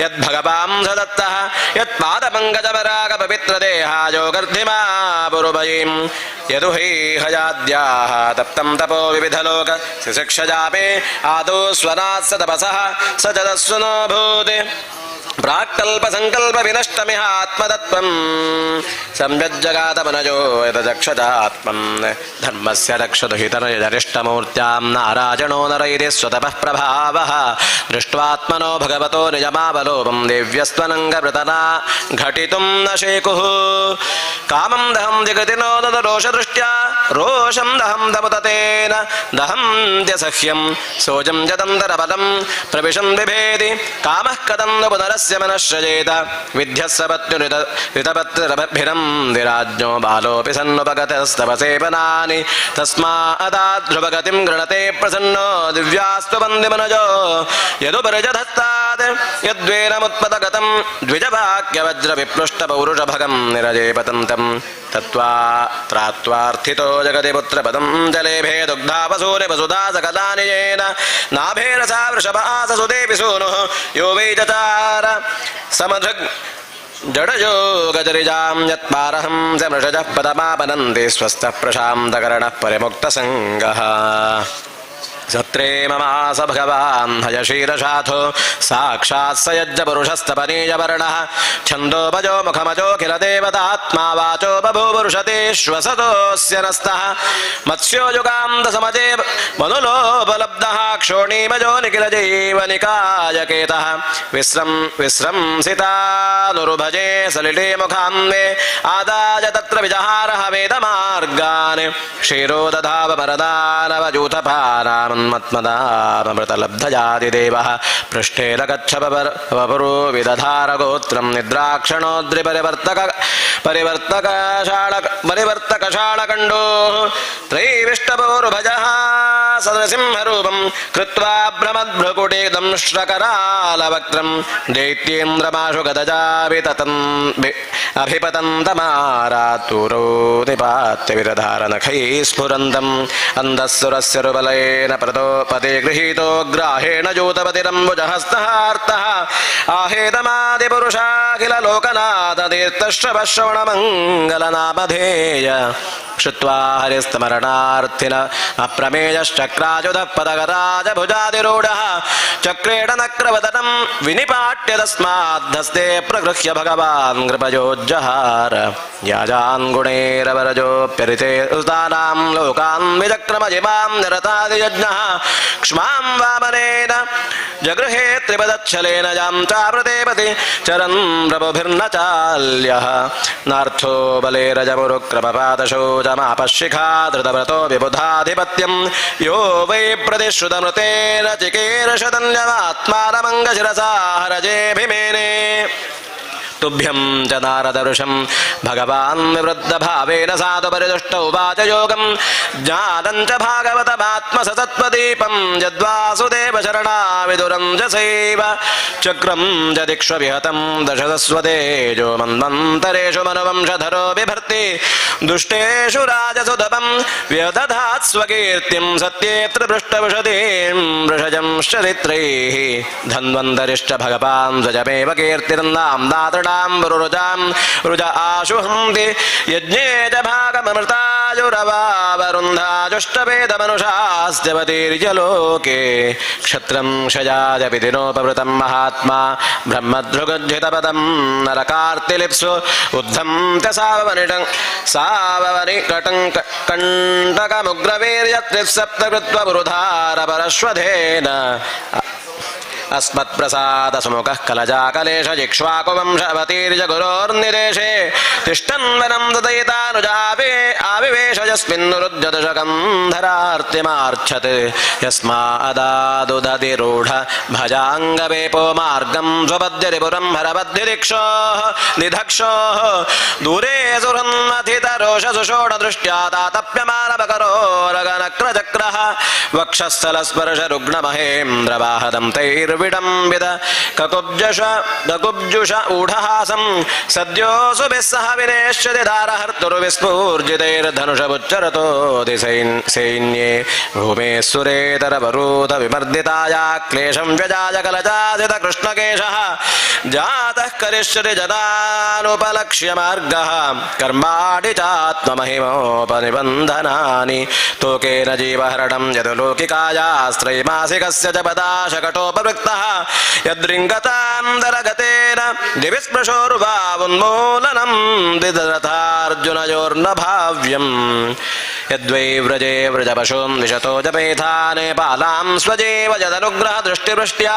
यद्भगवां स दत्तः यत्पादपङ्कजपरागपवित्रदेहायो गर्धिमा पुरुभयीं यदुहि हयाद्याः तप्तं तपो विविधलोक शिशिक्षजापे आदौ स्वनात् स तपसः स जदस्वनो भूते प्राक्कल्प संकल्प विनष्टमिह आत्मतत्त्वं संव्यज्जगातमनजो यतचक्षजात्मन् धर्मस्य रक्षदुहितरजरिष्टमूर्त्यां नाराजनो नरैः स्वतपः प्रभावः दृष्ट्वात्मनो भगवतो निजमावलोपं देव्यस्त्वनङ्गवृतना घटितुं न शेकुः कामं दहं जगतिनो रोषदृष्ट्या रोषं दहं दमुततेन दहं त्यसह्यं सोजं जदन्तरबलं प्रविशन् बिभेदि कामः कथं न पुनरस्य मनश्रजेत विध्यस्य पत्युरितपत्रिरभिरं विराज्ञो बालोऽपि सन्नुपगतस्तव सेवनानि तस्मादाध्रुवगतिं गृणते प्रसन्नो दिव्यास्तु वन्दिमनजो यदुपरिजधत्तात् यद्वेनमुत्पतगतं द्विजवाक्यवज्रविप्लुष्टपौरुषभगं निरजेपतन्तं तत्त्वा त्रात्वार्थितो जगति पुत्रपदं जलेभे दुग्धावसूनि वसुधा सकलानि येन नाभेरसा वृषभाससुदेवि सूनुः यो वै चचार समधृग् जडजो गजरिजां यत्पारहं स मृषजः पदमापनन्ति स्वस्थः प्रशान्तकरणः परिमुक्तसङ्गः सत्रे ममास भगवान् हयशीरशाथो साक्षात् स यज्ञपुरुषस्तपनीयवर्णः छन्दोपजो मुखमजोऽखिलदेवतात्मा वाचो बभूवुरुषते श्वसतोऽस्य नस्तः मत्स्यो युगान्तसमजे मनुलोपलब्धः क्षोणीमजो निखिलजीवनिकायकेतः विस्रंसितानुरुभजे सलिले मुखान्वे आदाय तत्र विजहारः वेदमार्गान् क्षीरो दधाव परदानवजूतपानाम् मत्मदामृतलब्धजादिदेवः पृष्ठे लगच्छपरो विदधारगोत्रं निद्राक्षणोद्रिपरिवर्तकशालकण्डोः त्रैविष्टपोरुभजः सदृसिंहरूपं कृत्वा भ्रमद्भ्रुकुटे दंष्ट्रकरालवक्त्रं दैत्येन्द्रमाशु गदजाभिततन्तमारातुरो निपात्य विरधारनखैः स्फुरन्तम् अन्धस्सुरस्य रुबलेन प्रतोपते गृहीतो ग्राहेण जूतपतिरम्बुजहस्तहार्तः आहेतमादिपुरुषाखिललोकनाथतीर्थश्रवश्रवणमङ्गलनामधेय श्रुत्वा हरिस्तमरणार्थिन अप्रमेयश्चक्राजुधः पदगराजभुजादिरूढः चक्रेण नक्रवदनं विनिपाट्य तस्माद्धस्ते प्रगृह्य भगवान् कृपयोज्जहार याजान् गुणैरवरजोऽप्यरिते उदानां लोकान् विचक्रमजिमां निरतादियज्ञः क्ष्मां वामनेन जगृहे त्रिपदच्छलेन यां चावृतेपति चरन् प्रभुभिर्न चाल्यः नार्थो बलेरजमुरुक्रमपादशोजमापशिखा धृतव्रतो विबुधाधिपत्यं यो वै प्रतिश्रुतमृतेन चिकीर्षदन्यमात्मानमङ्गशिरसा हरजेऽभिमेने तुभ्यं च नारदऋषं भगवान् विवृद्धभावेन साधु परिदुष्ट उवाच योगं ज्ञानं च भागवतमात्मसतत्वदीपं यद्वासुदेवशरणा विदुरञ्जसैव चक्रं च दिक्ष्व विहतं दशसस्वतेजो मन्वन्तरेषु मनुवंशधरो बिभर्ति दुष्टेषु राजसुधपं व्यदधात् स्वकीर्तिं सत्येत्र पृष्ठविशतीं वृषजं चरित्रैः धन्वन्तरिश्च भगवान् ध्वजमेव कीर्तिरन्नां दातृ रुज आशुहन्ति यज्ञे च भागममृताजुरवावरुन्धाजुष्टवेदमनुषास्त्यवतीर्यलोके क्षत्रं क्षयाजपितिनोपवृतं महात्मा ब्रह्मधृगज्जितपदं नरकार्तिलिप्सु उद्धं च साववनिकटङ्कण्टकमुग्रवीर्यत्रिसप्तकृत्वपुरुधारपरश्वधेन अस्मत्प्रसादसमुखः कलजाकलेशजिक्ष्वाकुवंशवतीर्य गुरोर्निदेशे तिष्ठन्वनं ददयितानुजावे आविवेश यस्मिन्नुरुद्यदशकन्धरार्तिमार्च्छत् यस्मादादुदधिरूढ भजाङ्गवेपो मार्गं स्वपद्यरिपुरं हरपद्यदिक्षोः निधक्षोः दूरे सुहन्मथितरोषसुषोणदृष्ट्या तातप्यमानपकरोरगनक्रचक्रः वक्षस्थलस्पर्शरुग्णमहेन्द्रवाहदं तैर्विडम्बित ककुब्जुष ऊढहासं सद्यो सुभिः सह विनेश्यति धारहर्तुर्विस्फूर्जितैर्धनुषमुच्चरतोऽधि सैन्ये भूमेः सुरेतरवरोध विमर्दिताया क्लेशं व्यजाय कलचादित कृष्णकेशः जातः करिष्यति जनानुपलक्ष्य मार्गः कर्माणि चात्ममहिमोपनिबन्धनानि तोकेन जीवहरणं यदुलौकिकायास्त्रैमासिकस्य च पदाशकटोपवृक्त ततः यद्रिङ्गतान्दरगतेन दिवि स्पृशोर्भावोन्मूलनं दिदरथार्जुनयोर्न भाव्यम् यद्वै व्रजे व्रजपशून् विशतो जपेथाने पालां स्वजेव यदनुग्रहदृष्टिवृष्ट्या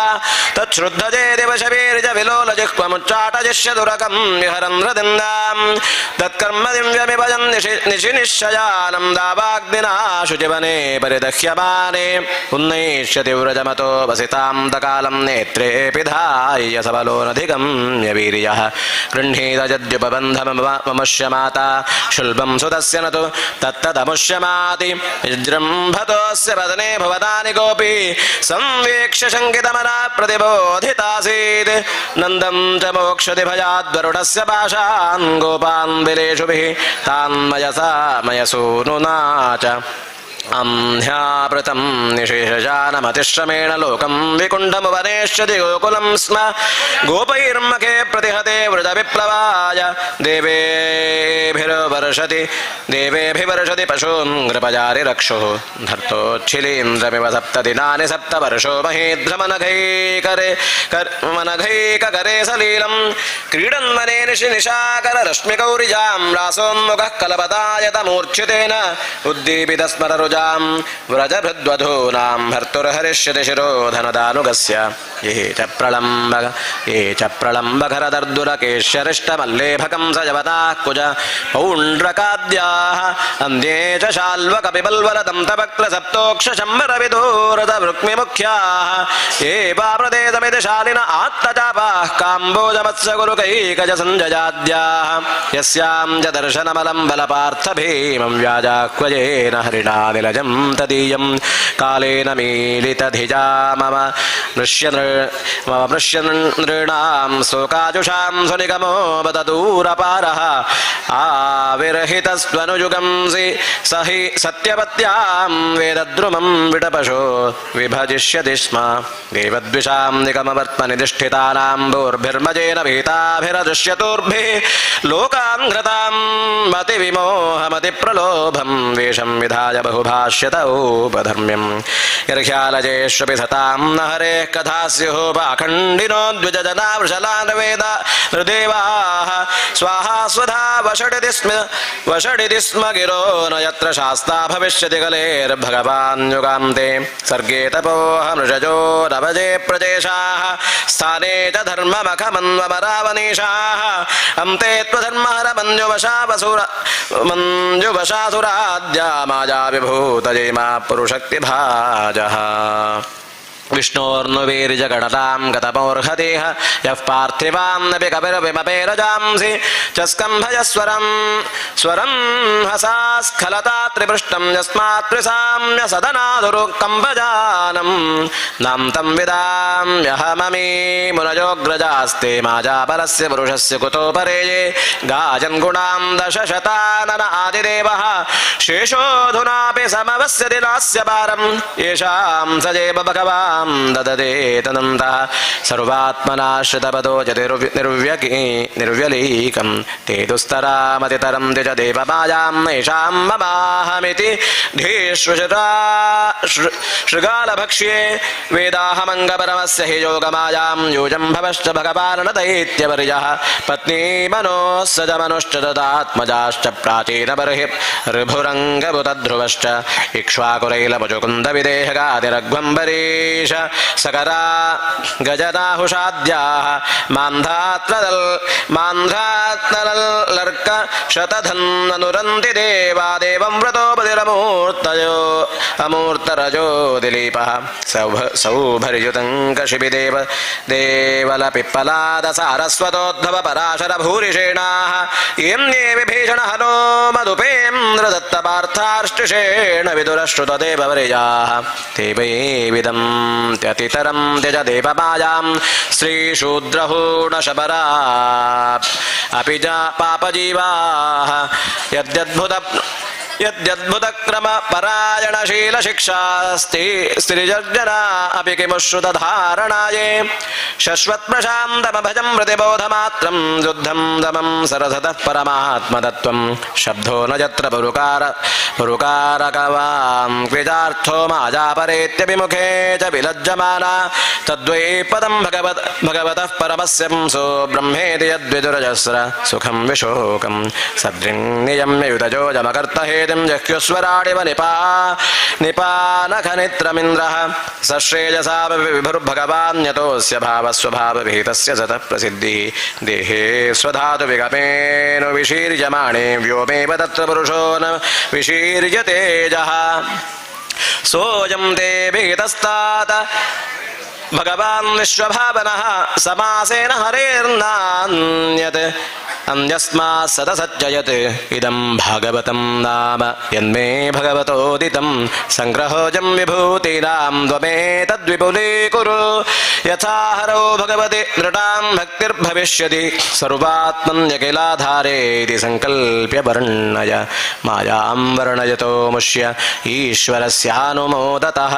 तच्छ्रुद्धजेदिवशवीर्ज विलोलजिह्वमुच्चाटजिष्यदुरकं विहरन् हृदिन्दां तत्कर्म दिव्यमिव निशिनिश्चयानं दावाग्निना शुचिवने परिदह्यमाने उन्नैष्यति व्रजमतो वसितां तकालं नेत्रे पिधाय सबलोनधिगं वीर्यः गृह्णीत यद्युपबन्धममुष्य माता शुल्बं सुतस्य न तु तत्तदमुष्यमाति जृम्भतोऽस्य वदने भवतानि गोपी संवेक्ष्य शङ्कितमना प्रतिबोधितासीत् नन्दं च मोक्षति भयाद्वरुणस्य पाशान् गोपान् विलेषुभिः तान्मयसा मयसूनुना च अह्नावृतं निशेषजानमतिश्रमेण लोकं विकुण्ठमुपनेष्यति गोकुलं स्म गोपैर्मखे प्रतिहते वृतविप्लवाय देवेभिवर्षति पशून् नृपजारि रक्षुः धर्तोच्छिलीन्द्रमिव सप्तदिनानि सप्तवर्षो महेन्द्रमनघैककरे सलीलं क्रीडन्वने निशाकररश्मिगौरिजां रासोन्मुखः कलपदायतमूर्च्छितेन उद्दीपितस्मररुजां व्रजभृद्वधूनां भर्तुर्हरिष्यति शिरोधनदानुगस्य ये च प्रलम्बघरदर्दुरकेश्यरिष्टमल्लेभकं सजवताः कुज पौण्ड्रकाद्याः अन्ये च शाल्वकपिबल्वलदं तपक्लसप्तोक्षशम्बरविधूरतवृक्मिमुख्याः ये पाप्रदेशमिति शालिन आत्तचापाः काम्बोजमत्स्यगुरुकैकजसञ्जयाद्याः यस्यां च दर्शनमलं बलपार्थभीमं व्याजाह्वयेन हरिणा निलजं तदीयं कालेन मीलितधिजा मम नृणां शोकाजुषां सुनिगमो बददूरपारः आविर्हितस्त्वनुयुगं सहि सत्यपत्यां वेदद्रुमं विटपशो विभजिष्यति स्म देवद्विषां निगमवर्त्मनिधिष्ठितानां भूर्भिर्मजेन भीताभिरदृश्यतोर्भिः लोकान् घृतां मतिविमोहमतिप्रलोभं वेषं विधाय बहुभाष्यत उपधर्म्यं यर्ह्यालजेष्वपि सतां न हरेः कथा स्युः पाखण्डिनो द्विजजना वृषलान् देवाः स्वाहा स्वधा वषडिति स्म गिरो न यत्र शास्ता भविष्यति कलेर्भगवान् युगान्ते सर्गे तपोऽहमृषजो नवजे प्रजेशाः स्थाने च धर्ममखमन्वमरावनीशाः अन्ते त्वधर्महर मञ्जुवशासुराद्या माया विभूतये मा पुरुषक्तिभाजः विष्णोर्नुवीर्जगणतां गतमोर्हतेह यः पार्थिवान्नपि कविरविमपेरजांसि च स्कम्भयस्वरं हसास्खलता त्रिपृष्टं यस्मात् त्रिसाम्य सदनादुरुकम्भजानं नान्तं विदाम्यहममी मुनयोग्रजास्ते माजापरस्य पुरुषस्य कुतो परेये गाजन् गुणां दशशतानन आदिदेवः शेषोऽधुनापि समवस्यति नास्य पारं येषां सजेव भगवान् ददते तदन्तः सर्वात्मनाश्रितपदो च निर्व्यलीकं ते दुस्तरामतितरं द्विज देवमायां येषां ममाहमिति धीश्रुगालभक्ष्ये वेदाहमङ्गपरमस्य हि योगमायां योजं भवश्च भगवान् दैत्यवर्यः पत्नी मनोः सजमनुश्च तदात्मजाश्च प्राचीनबर्हि ऋभुरङ्गभुतध्रुवश्च इक्ष्वाकुरैलपजुकुन्दविदेहगादिरघ्वम्बरीश सकरा गजदाहुषाद्याः मान्धात्नलर्क शतधन्ननुरन्ति देवादेवं व्रतोपतिरमूर्तरजो दिलीपः सौभर्युतङ्कशिबिदेव देवलपिप्पलाद सारस्वतोद्भव पराशर भूरिषेणाः यम्ये विभीषण हनो मधुपेन्द्रदत्तपार्थार्ष्टिषेण विदुरश्रुतदेववर्याः देवैविदं त्यतितरं त्यज देवमायां श्रीशूद्रहूणशबरा अपि च पापजीवाः ಯದ್ಯದ್ಭುತಕ್ರಮ ಪರಾಯಣಶೀಲ ಶಿಕ್ಷಾಸ್ತಿ ಸ್ತ್ರೀಜರ್ಜನ ಅಪಿ ಕಿಮುಶ್ರುತಧಾರಣಾಯೇ ಶಶ್ವತ್ ಪ್ರಶಾಂತಮಭಜಂ ಪ್ರತಿಬೋಧಮಾತ್ರಂ ಯುದ್ಧಂ ದಮಂ ಸರಸತಃ ಪರಮಾತ್ಮತತ್ವಂ ಶಬ್ದೋ ನ ಯತ್ರ ಪರುಕಾರಕವಾಂ ಕ್ವಿಜಾರ್ಥೋ ಮಾಜಾಪರೇತ್ಯಭಿಮುಖೇ ಚ ವಿಲಜ್ಜಮಾನ ತದ್ವೈ ಪದಂ ಭಗವತಃ ಪರಮಸ್ಯಂಸೋ ಬ್ರಹ್ಮೇತಿ ಯದ್ವಿದುರಜಸ್ರ ಸುಖಂ ವಿಶೋಕಂ ಸದೃಂನಿಯಮ್ಯ ಯುತಜೋಜಮಕರ್ತಹೇತಿಂ ಜಹ್ಯುಸ್ವರಾಡಿವ ನಿಪಾನಖನಿತ್ರಮಿಂದ್ರಃ ಸಶ್ರೇಯಸಾ ವಿಭುರ್ಭಗವಾನ್ಯತೋಸ್ಯ ಭಾವಸ್ವಭಾವವಿಹಿತಸ್ಯ ಸತಃ ಪ್ರಸಿದ್ಧಿಃ ದೇಹೇ ಸ್ವಧಾತು ವಿಗಮೇನು ವಿಶೀರ್ಯಮಾಣೇ ವ್ಯೋಮೇವ ತತ್ರ ಪುರುಷೋ ನ ವಿಶೀರ್ಯತೇಜಃ ಸೋಯಂ ते विहितस्तात भगवान् विश्वभावनः समासेन हरेर्नान्यत् अन्यस्मात् सदसज्जयत् इदं भागवतं नाम यन्मे भगवतोदितं सङ्ग्रहोऽयं विभूतीनां त्वमेतद्विपुलीकुरु यथा हरौ भगवति नृणां भक्तिर्भविष्यति सर्वात्मन्यखिलाधारेति सङ्कल्प्य वर्णय मायां वर्णयतो मुष्य ईश्वरस्यानुमोदतः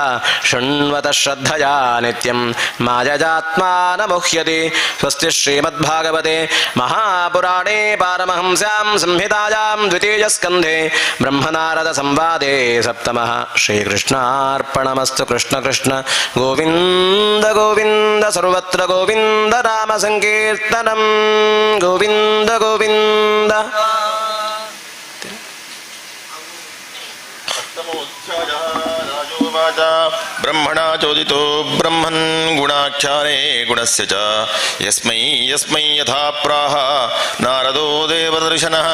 शृण्वतः श्रद्धया नित्यं मायजात्मानमुह्यति स्वस्ति श्रीमद्भागवते महापुराणे पारमहंस्यां संहितायां द्वितीयस्कन्धे ब्रह्मनारदसंवादे सप्तमः श्रीकृष्णार्पणमस्तु कृष्ण कृष्ण गोविन्द गोविन्द सर्वत्र गोविन्द नाम संकीर्तनं गोविन्द गोविन्द ब्रह्मणा चोदितो ब्रह्मन् गुणाख्याने गुणस्य च यस्मै यस्मै यथा प्राह नारदो देवदर्शनः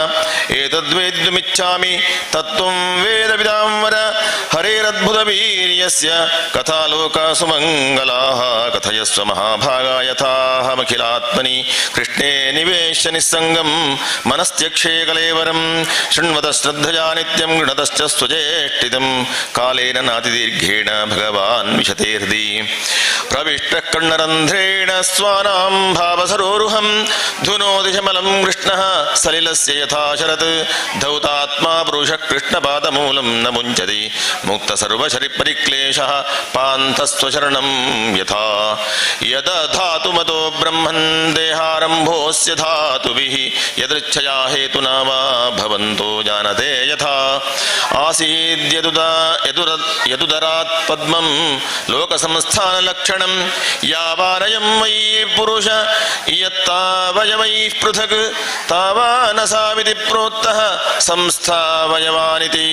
एतद्वेद्यमिच्छामि तत्त्वं वेदविदां वर हरेरद्भुतवीर्यस्य कथालोका सुमङ्गलाः कथयस्व महाभागा यथाहमखिलात्मनि कृष्णे निवेश्य निस्सङ्गं मनस्त्यक्षे कलेवरं शृण्वतः श्रद्धया नित्यं गृणतश्च स्वजेष्टितं कालेन नातिदीर्घेण भगवान् विशते हृदि प्रविष्टः कर्णरन्ध्रेण स्वानां भावसरोरुहं धुनोदिशमलं कृष्णः सलिलस्य यथा शरत् धौतात्मा पुरुषः कृष्णपादमूलं न मुञ्चति मुक्तसर्वशरीरपरिक्लेशः पान्थस्वशरणं यथा यदधातुमतो ब्रह्मन् देहारम्भोऽस्य धातुभिः यदृच्छया हेतुना वा भवन्तो जानते यथा आसीद्यदुदरात् पद्मं लोकसंस्थानलक्षणं यावानयं मयि पुरुष यत्तावयवैः पृथक् तावानसाविति प्रोक्तः संस्थावयवानिति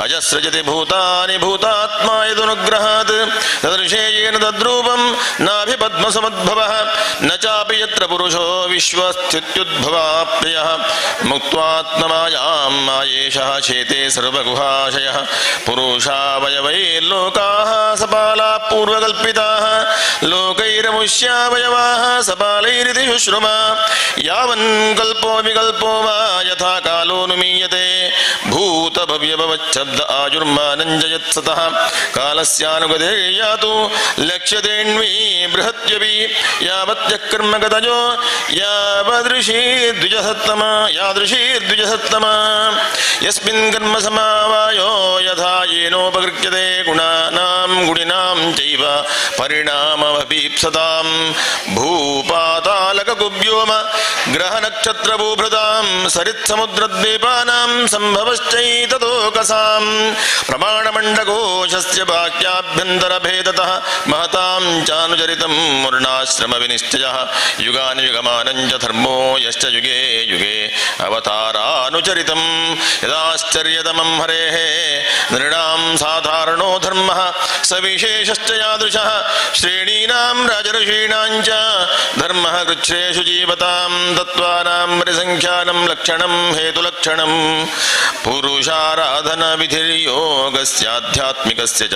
अजस्रजति भूतानि भूतात्मा यदनुग्रहात् तदृशेयेन तद्रूपं नाभिपद्मसमुद्भवः न चापि यत्र पुरुषो विश्वस्थित्युद्भवाप्ययः मुक्त्वात्ममायां मायेशः चेते सर्वगुहाशयः पुरुषावयवैर्लोकाः सपालाः पूर्वकल्पिताः लोकैरमुष्यावयवाः सपालैरिति शुश्रुमा यावन् कल्पो विकल्पो वा यथा कालोऽनुमीयते भूतभव्यभवच्छब्द आजुर्मानञ्जयत्सतः कालस्यानुगतिर्यातु लक्ष्यतेऽन्वी बृहत्यपि यावत्यः कर्मगतयो यादृशीर्द्विजसत्तमा यस्मिन् कर्म समावायो यथा येनोपकृत्यते गुणानां गुणिनां चैव परिणाममभीप्सतां भूपातालककुव्योम ग्रहनक्षत्रभूभृतां सरित्समुद्रद्वीपानां सम्भवश्चैततोकसां प्रमाणमण्डकोशस्य वाक्याभ्यन्तरभेदतः महतां चानुचरितं वर्णाश्रमविनिश्चयः युगानुयुगमानं च धर्मो यश्च युगे युगे अवतारानुचरितं यदाश्चर्यतमं हरेः नृणां साधारणो धर्मः सविशेषश्च यादृशः श्रेणीनां राजऋषीणां च धर्मः कृच्छ्रेषु जीवतां तत्त्वानां परिसङ्ख्यानं लक्षणं हेतुलक्षणं पुरुषाराधनविधिर्योगस्याध्यात्मिकस्य च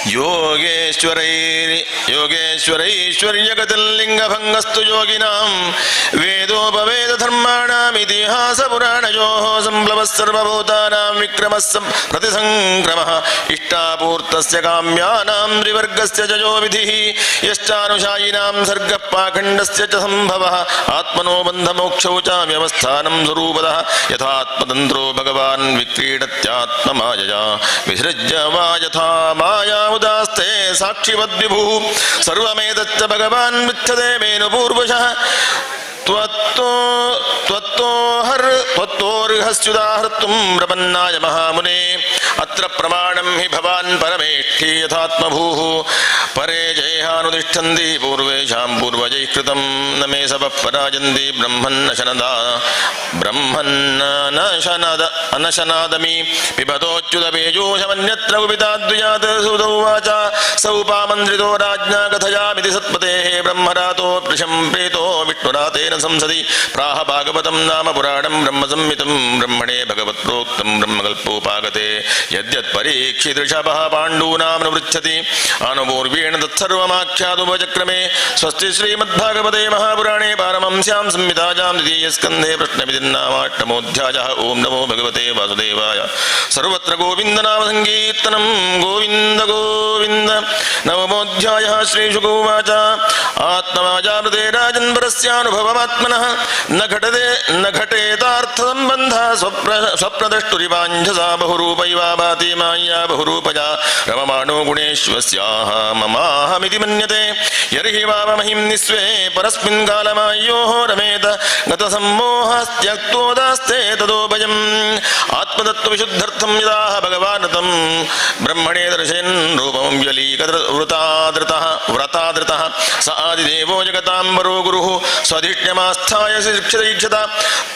ಯೋಗೇಶ್ವರೈಶ್ವರ್ಯಗತಿರ್ಲಿಂಗಭಂಗಸ್ತು ಯೋಗಿನಾಂ ವೇದೋಪವೇದಧರ್ಮಾಣಾಮಿತಿಹಾಸಪುರಾಣಯೋಃ ಸಂಪ್ಲವಃ ಸರ್ವಭೂತಾನಾಂ ವಿಕ್ರಮಃ ಪ್ರತಿಸಂಕ್ರಮಃ ಇಷ್ಟಾಪೂರ್ತಸ್ಯ ಕಾಮ್ಯಾನಾಂ ತ್ರಿವರ್ಗಸ್ಯ ಜಯೋ ವಿಧಿಃ ಯಶ್ಚಾನುಶಾಯಿನಾಂ ಸರ್ಗಃ ಪಾಖಂಡಸ್ಯ ಚ ಸಂಭವಃ ಆತ್ಮನೋ ಬಂಧಮೋಕ್ಷೌ ಚ ವ್ಯವಸ್ಥಾನಂ ಸ್ವರೂಪತಃ ಯಥಾತ್ಮತಂತ್ರೋ ಭಗವಾನ್ ವಿಕ್ರೀಡತ್ಯಾತ್ಮಮಾಯಯಾ ವಿಸೃಜ್ಯ ವಾ ಯಥಾ ಮಾಯಾ ಉದಾಸ್ತೆ ಸಾಕ್ಷಿವದ್ವಿಭುಃ ಸರ್ವಮೇತಚ್ಚ ಭಗವಾನ್ ಮಿಥ್ಯತೆ ಮೇನು ಪೂರ್ವಶಃ ತ್ವತ್ತೋರ್ಹಸ್ಯುದಾಹರ್ತುಂ ಪ್ರಪನ್ನಾಯ ಮಹಾಮುನೆ ಅತ್ರ ಪ್ರಮಾಣಂ ಹಿ ಭವಾನ್ ಪರಮೇಷ್ಠಿ ಯಥಾತ್ಮಭೂಃ ಪರೇ ಜಯೇಹಾನುತಿಷ್ಠಂತಿ ಪೂರ್ವೇಷಾಂ ಪೂರ್ವಜೈಃ ಕೃತಂ ನ ಮೇ ಸವಃ ಪರಾಜಂತಿ ಬ್ರಹ್ಮನ್ನಶನಾದಮಿ ಪಿಬತೋಚ್ಯುತಪೇಜೋಷಮನ್ಯತ್ರ ಕುಪಿತಾದ್ವಿಜಾತ್ ಸುತೌವಾಚ ಸೌಪಾಮಂದ್ರಿತೋ ರಾಜ್ಞಾ ಕಥಯಾಮಿತಿ ಸತ್ಪತೇಃ ಬ್ರಹ್ಮರಾತೋ ಪ್ರಶಂಪ್ರೇತೋ ವಿಷ್ಣುರಾತೇನ ಸಂಸದಿ ಪ್ರಾಹ ಭಾಗವತಂ ನಾಮ ಪುರಾಣಂ ಬ್ರಹ್ಮಸಂಹಿತಂ ಬ್ರಹ್ಮಣೇ ಭಗವತ್ಪ್ರೋಕ್ತಂ ಬ್ರಹ್ಮಕಲ್ಪೋಪಾಗತೆ ಯದ್ಯತ್ ಪರೀಕ್ಷಿತೃಷಭಃ ಪಾಂಡೂನಾಂ ನೃಚ್ಛತಿ ಅನುಪೂರ್ವೇಣ ತತ್ಸರ್ವಮಾಖ್ಯಾತುಪಚಕ್ರಮೇ ಸ್ವಸ್ತಿ ಶ್ರೀಮದ್ಭಾಗವತೆ ಮಹಾಪುರಾಣೇ ಪಾರಮಹಂಸ್ಯಾಂ ಸಂಹಿತಾಯಾಂ ದ್ವಿತೀಯಸ್ಕಂಧೇ ಪ್ರಶ್ನವಿಧಿರ್ನಾಮಾಷ್ಟಮೋಧ್ಯಾಯಃ ಓಂ ನಮೋ ಭಗವತೆ ವಾಸುದೇವಾಯ ಸರ್ವತ್ರ ಗೋವಿಂದನಾಮ ಸಂಕೀರ್ತನಂ ಗೋವಿಂದ ಗೋವಿಂದ ನವಮೋಧ್ಯಾಯಃ ಶ್ರೀಶುಕೋವಾಚ ಆತ್ಮವಾಜಾಮೃತೆ ರಾಜನ್ವರಸ್ಯಾನುಭವಮಾತ್ಮನಃ ನ ಘಟೇತಾರ್ಥಸಂಬಂಧ ಸ್ವಪ್ರದಷ್ಟುರಿವಾಂಛಸಾ ಬಹುರೂಪೈವಾ ಭಾತಿ ಮಾಯಾ ಬಹುರೂಪಜಾ ರಮಮಾಣೋ ಗುಣೇಶ್ವಸ್ಯಾಹ ಮಮಾಹಮಿತಿ ಮನ್ಯತೆ ಯರ್ಹಿ ವಾವಮಹಿಂ ನಿಸ್ವೇ ಪರಸ್ಮಿನ್ ಕಾಲಮಾಯೋಃ ರಮೇತ ಗತಸಮ್ಮೋಹಸ್ತ್ಯಕ್ತೋದಾಸ್ತೆ ತದೋಭಯಂ ಆತ್ಮತತ್ವವಿಶುದ್ಧರ್ಥಂ ಯದಾಹ ಭಗವಾನತಂ ಬ್ರಹ್ಮಣೇ ದರ್ಶಯನ್ ರೂಪಂ ವ್ರತಾದೃತಃ ಸ ಆದಿದೇವೋ ಜಗತಾಂಬರೋ ಗುರುಃ ಸ್ವಧಿಷ್ಣ್ಯಮಾಸ್ಥಾಯ ಶಿಕ್ಷತ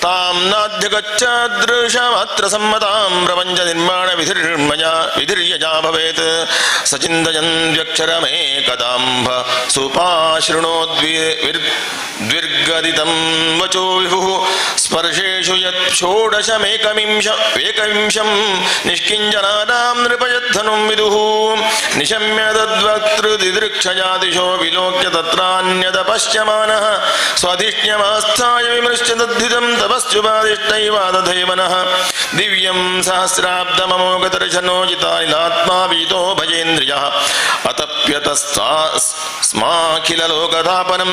ತಾಂ ನಾಧ್ಯಗಚ್ಚದೃಶಮಾತ್ರ ಸಮ್ಮತಾಂ ಪ್ರಪಂಚ ನಿರ್ಮಾಣ ವಿಧಿರ್ಯಜಾ ಭವೇತ್ ಸಚಿಂತಯನ್ ವ್ಯಕ್ಷರಮೇಕದಾಂಭ ಸುಪಾಶೃಣೋದ್ವಿರ್ಗದಿತಂ ವಚೋ ವಿಭುಃ ಸ್ಪರ್ಶೇಷು ಯತ್ ಷೋಡಶಮೇಕವಿಂಶಂ ನಿಷ್ಕಿಂಚನಾನಾಂ ನೃಪಯದ್ಧನುಂ ವಿದುಃ ನಿಶಮ್ಯ ತದ್ವಕ್ತೃದಿದೃಕ್ಷಜಾ ದಿಶೋ ವಿಲೋಕ್ಯ ತತ್ರಾನ್ಯದ ಪಶ್ಯಮಾನಃ ಸ್ವಧಿಷ್ಣ್ಯಮಾಸ್ಥಾಯ ವಿಮೃಶ್ಯ ತದ್ಧಿತಂ ತಪಸ್ಸುಪಾದಿಷ್ಟೈವಾದಧೈವನಃ ದಿವ್ಯಂ ಸಹಸ್ರಾಬ್ದಮಮೋಘದರ್ಶನೋ ಜಿತಾನಿಲಾತ್ಮಾ ವೀತೋ ಭಜೇಂದ್ರಿಯಃ ಅತಪ್ಯತಸ್ಮಾಖಿಲಲೋಕತಾಪನಂ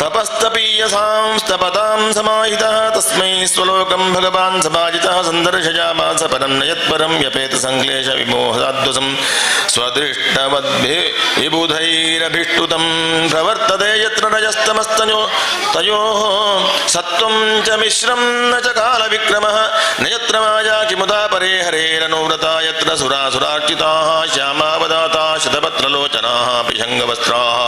ತಪಸ್ತಪೀಯಸಾಂಸ್ತಪತಾಂ ಸಮಾಹಿತಃ ತಸ್ಮೈ ಸ್ವಲೋಕಂ ಭಗವಾನ್ ಸಭಾಜಿತಃ ಸಂದರ್ಶಯಾಮಾಸ ಪರಂ ನ ಯತ್ಪರಂ ವ್ಯಪೇತ ಸಂಕ್ಲೇಶ ವಿಮೋಹಾದ್ವಸಂ ಸ್ವದೃಷ್ಟವದ್ಭಿಬುಧೈರಭಿಷ್ಟುತಂ ಪ್ರವರ್ತತೆ ಯತ್ರ ರಜಸ್ತಮಸ್ತಯೋಃ ಸತ್ವಂ ಚ ಮಿಶ್ರಂ ನ ಚ ಕಾಲವಿಕ್ರಮಃ ನ ಯತ್ರ ಮಾಯಾ ಕಿಮುತಾ ಪರೇ ಹರೇರನುವ್ರತಾ ಯತ್ರ ಸುರಾಸುರಾರ್ಚಿತಾಃ ಶ್ಯಾಮಾವದಾತಾ ಶತಪತ್ರಲೋಚನಾಃ ಪಿಶಂಗವಸ್ತ್ರಾಃ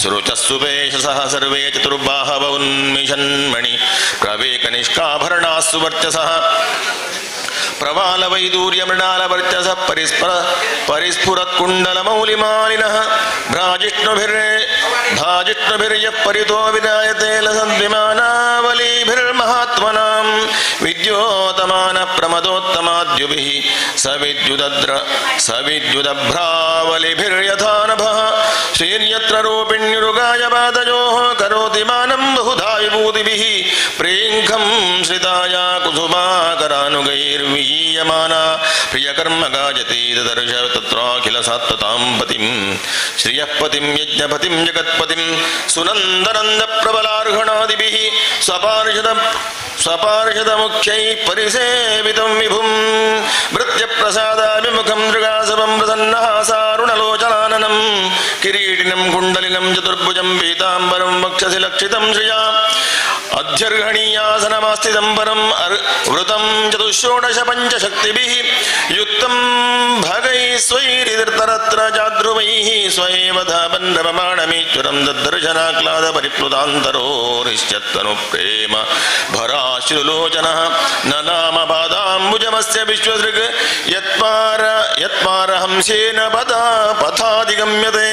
ಸುರುಚಸ್ಸುಪೇಶಸಃ ಸರ್ವೇ ಚತುರ್ಬಾಹವ ಉನ್ಮಿಷನ್ಮಣಿ ಪ್ರವೇಕನಿಷ್ಕಾಭರಣಾಃ ಸುವರ್ಚಸಃ ಪ್ರವಾಲವೈದೂರ್ಯಮೃಣಾಲವರ್ಚಸ ಪರಿಸ್ಫುರತ್ಕುಂಡಲಮೌಲಿಮಾಲಿನಃ ಭ್ರಾಜಿಷ್ಣುಭಿರ್ಯಃ ಪರಿತೋ ವಿರಾಯತೆ ಲಸದ್ವಿಮಾನಾವಲೀಭಿರ್ಮಹಾತ್ಮನಾಂ ವಿದ್ಯೋತಮಾನ ಪ್ರಮದೋತ್ತಮಾದ್ಯುಭಿಃ ಸವಿದ್ಯುದಭ್ರಾವಲಿಭಿರ್ಯಥಾ ನಭಃ ಶ್ರೀರ್ಯತ್ರ ರೂಪಿಣ್ಯುರುಗಾಯ ಪಾದಯೋಃ ಕರೋತಿ ಮಾನಂ ಬಹುಧಾ ವಿಭೂತಿಭಿಃ ಪ್ರೇಂಖಂ ಶ್ರಿತಾಯ ಕುಸುಮಾಕರಾನುಗೈರ್ವಿಯಮಾನಾ ಪ್ರಿಯಕರ್ಮ ಗಾಯತಿ ದದರ್ಶ ತತ್ರಾಖಿಲ ಸಾತ್ವತಾಂ ಪತಿಂ ಶ್ರಿಯಃ ಪತಿಂ ಯಜ್ಞಪತಿಂ ಜಗತ್ಪತಿಂ ಸುನಂದನಂದ ಪ್ರಬಲಾರ್ಹಣಾದಿಭಿಃ ಸ್ವಪಾರ್ಷದ ಮುಖ್ಯೈ ಪರಿಸೇವಿತಂ ವಿಭುಂ ಭೃತ್ಯಪ್ರಸಾದಾಭಿಮುಖಂ ದೃಗಾಸವಂ ಪ್ರಸನ್ನಹಾಸಾರುಣಲೋಚನಾನನಂ ಕಿರೀಟಿನಂ ಕುಂಡಲಿನಂ ಚತುರ್ಭುಜಂ ಪೀತಾಂಬರಂ ವಕ್ಷಸಿ ಲಕ್ಷಿತಂ ಶ್ರಿಯಾ ಅಧ್ಯರ್ಹಣೀಯಾಸನಮಾಸ್ಥಿತಂ ಪರಂ ವೃತಂ ಚತುಷ್ಷೋಡಶ ಪಂಚಶಕ್ತಿಭಿಃ ಯುಕ್ತಂ ಭಗೈ ಸ್ವೈರಿತರತ್ರ ಜಾದ್ರುವೈಃ ಸ್ವಯೇವ ಧಾಪನ್ನವಮಾಣಮೀಶ್ವರಂ ದದ್ದರ್ಶನಾಕ್ಲಾದ ಪರಿಪ್ಲುತಾಂತರೋರಿಶ್ಚತ್ತನು ಪ್ರೇಮ ಭರಾಶ್ರುಲೋಚನಃ ನ ನಾಮ ಪಾದಾಂಬುಜಮಸ್ಯ ವಿಶ್ವಸೃಗ್ ಯತ್ಪಾರಹಂಸೇನ ಪಥಾಧಿಗಮ್ಯತೆ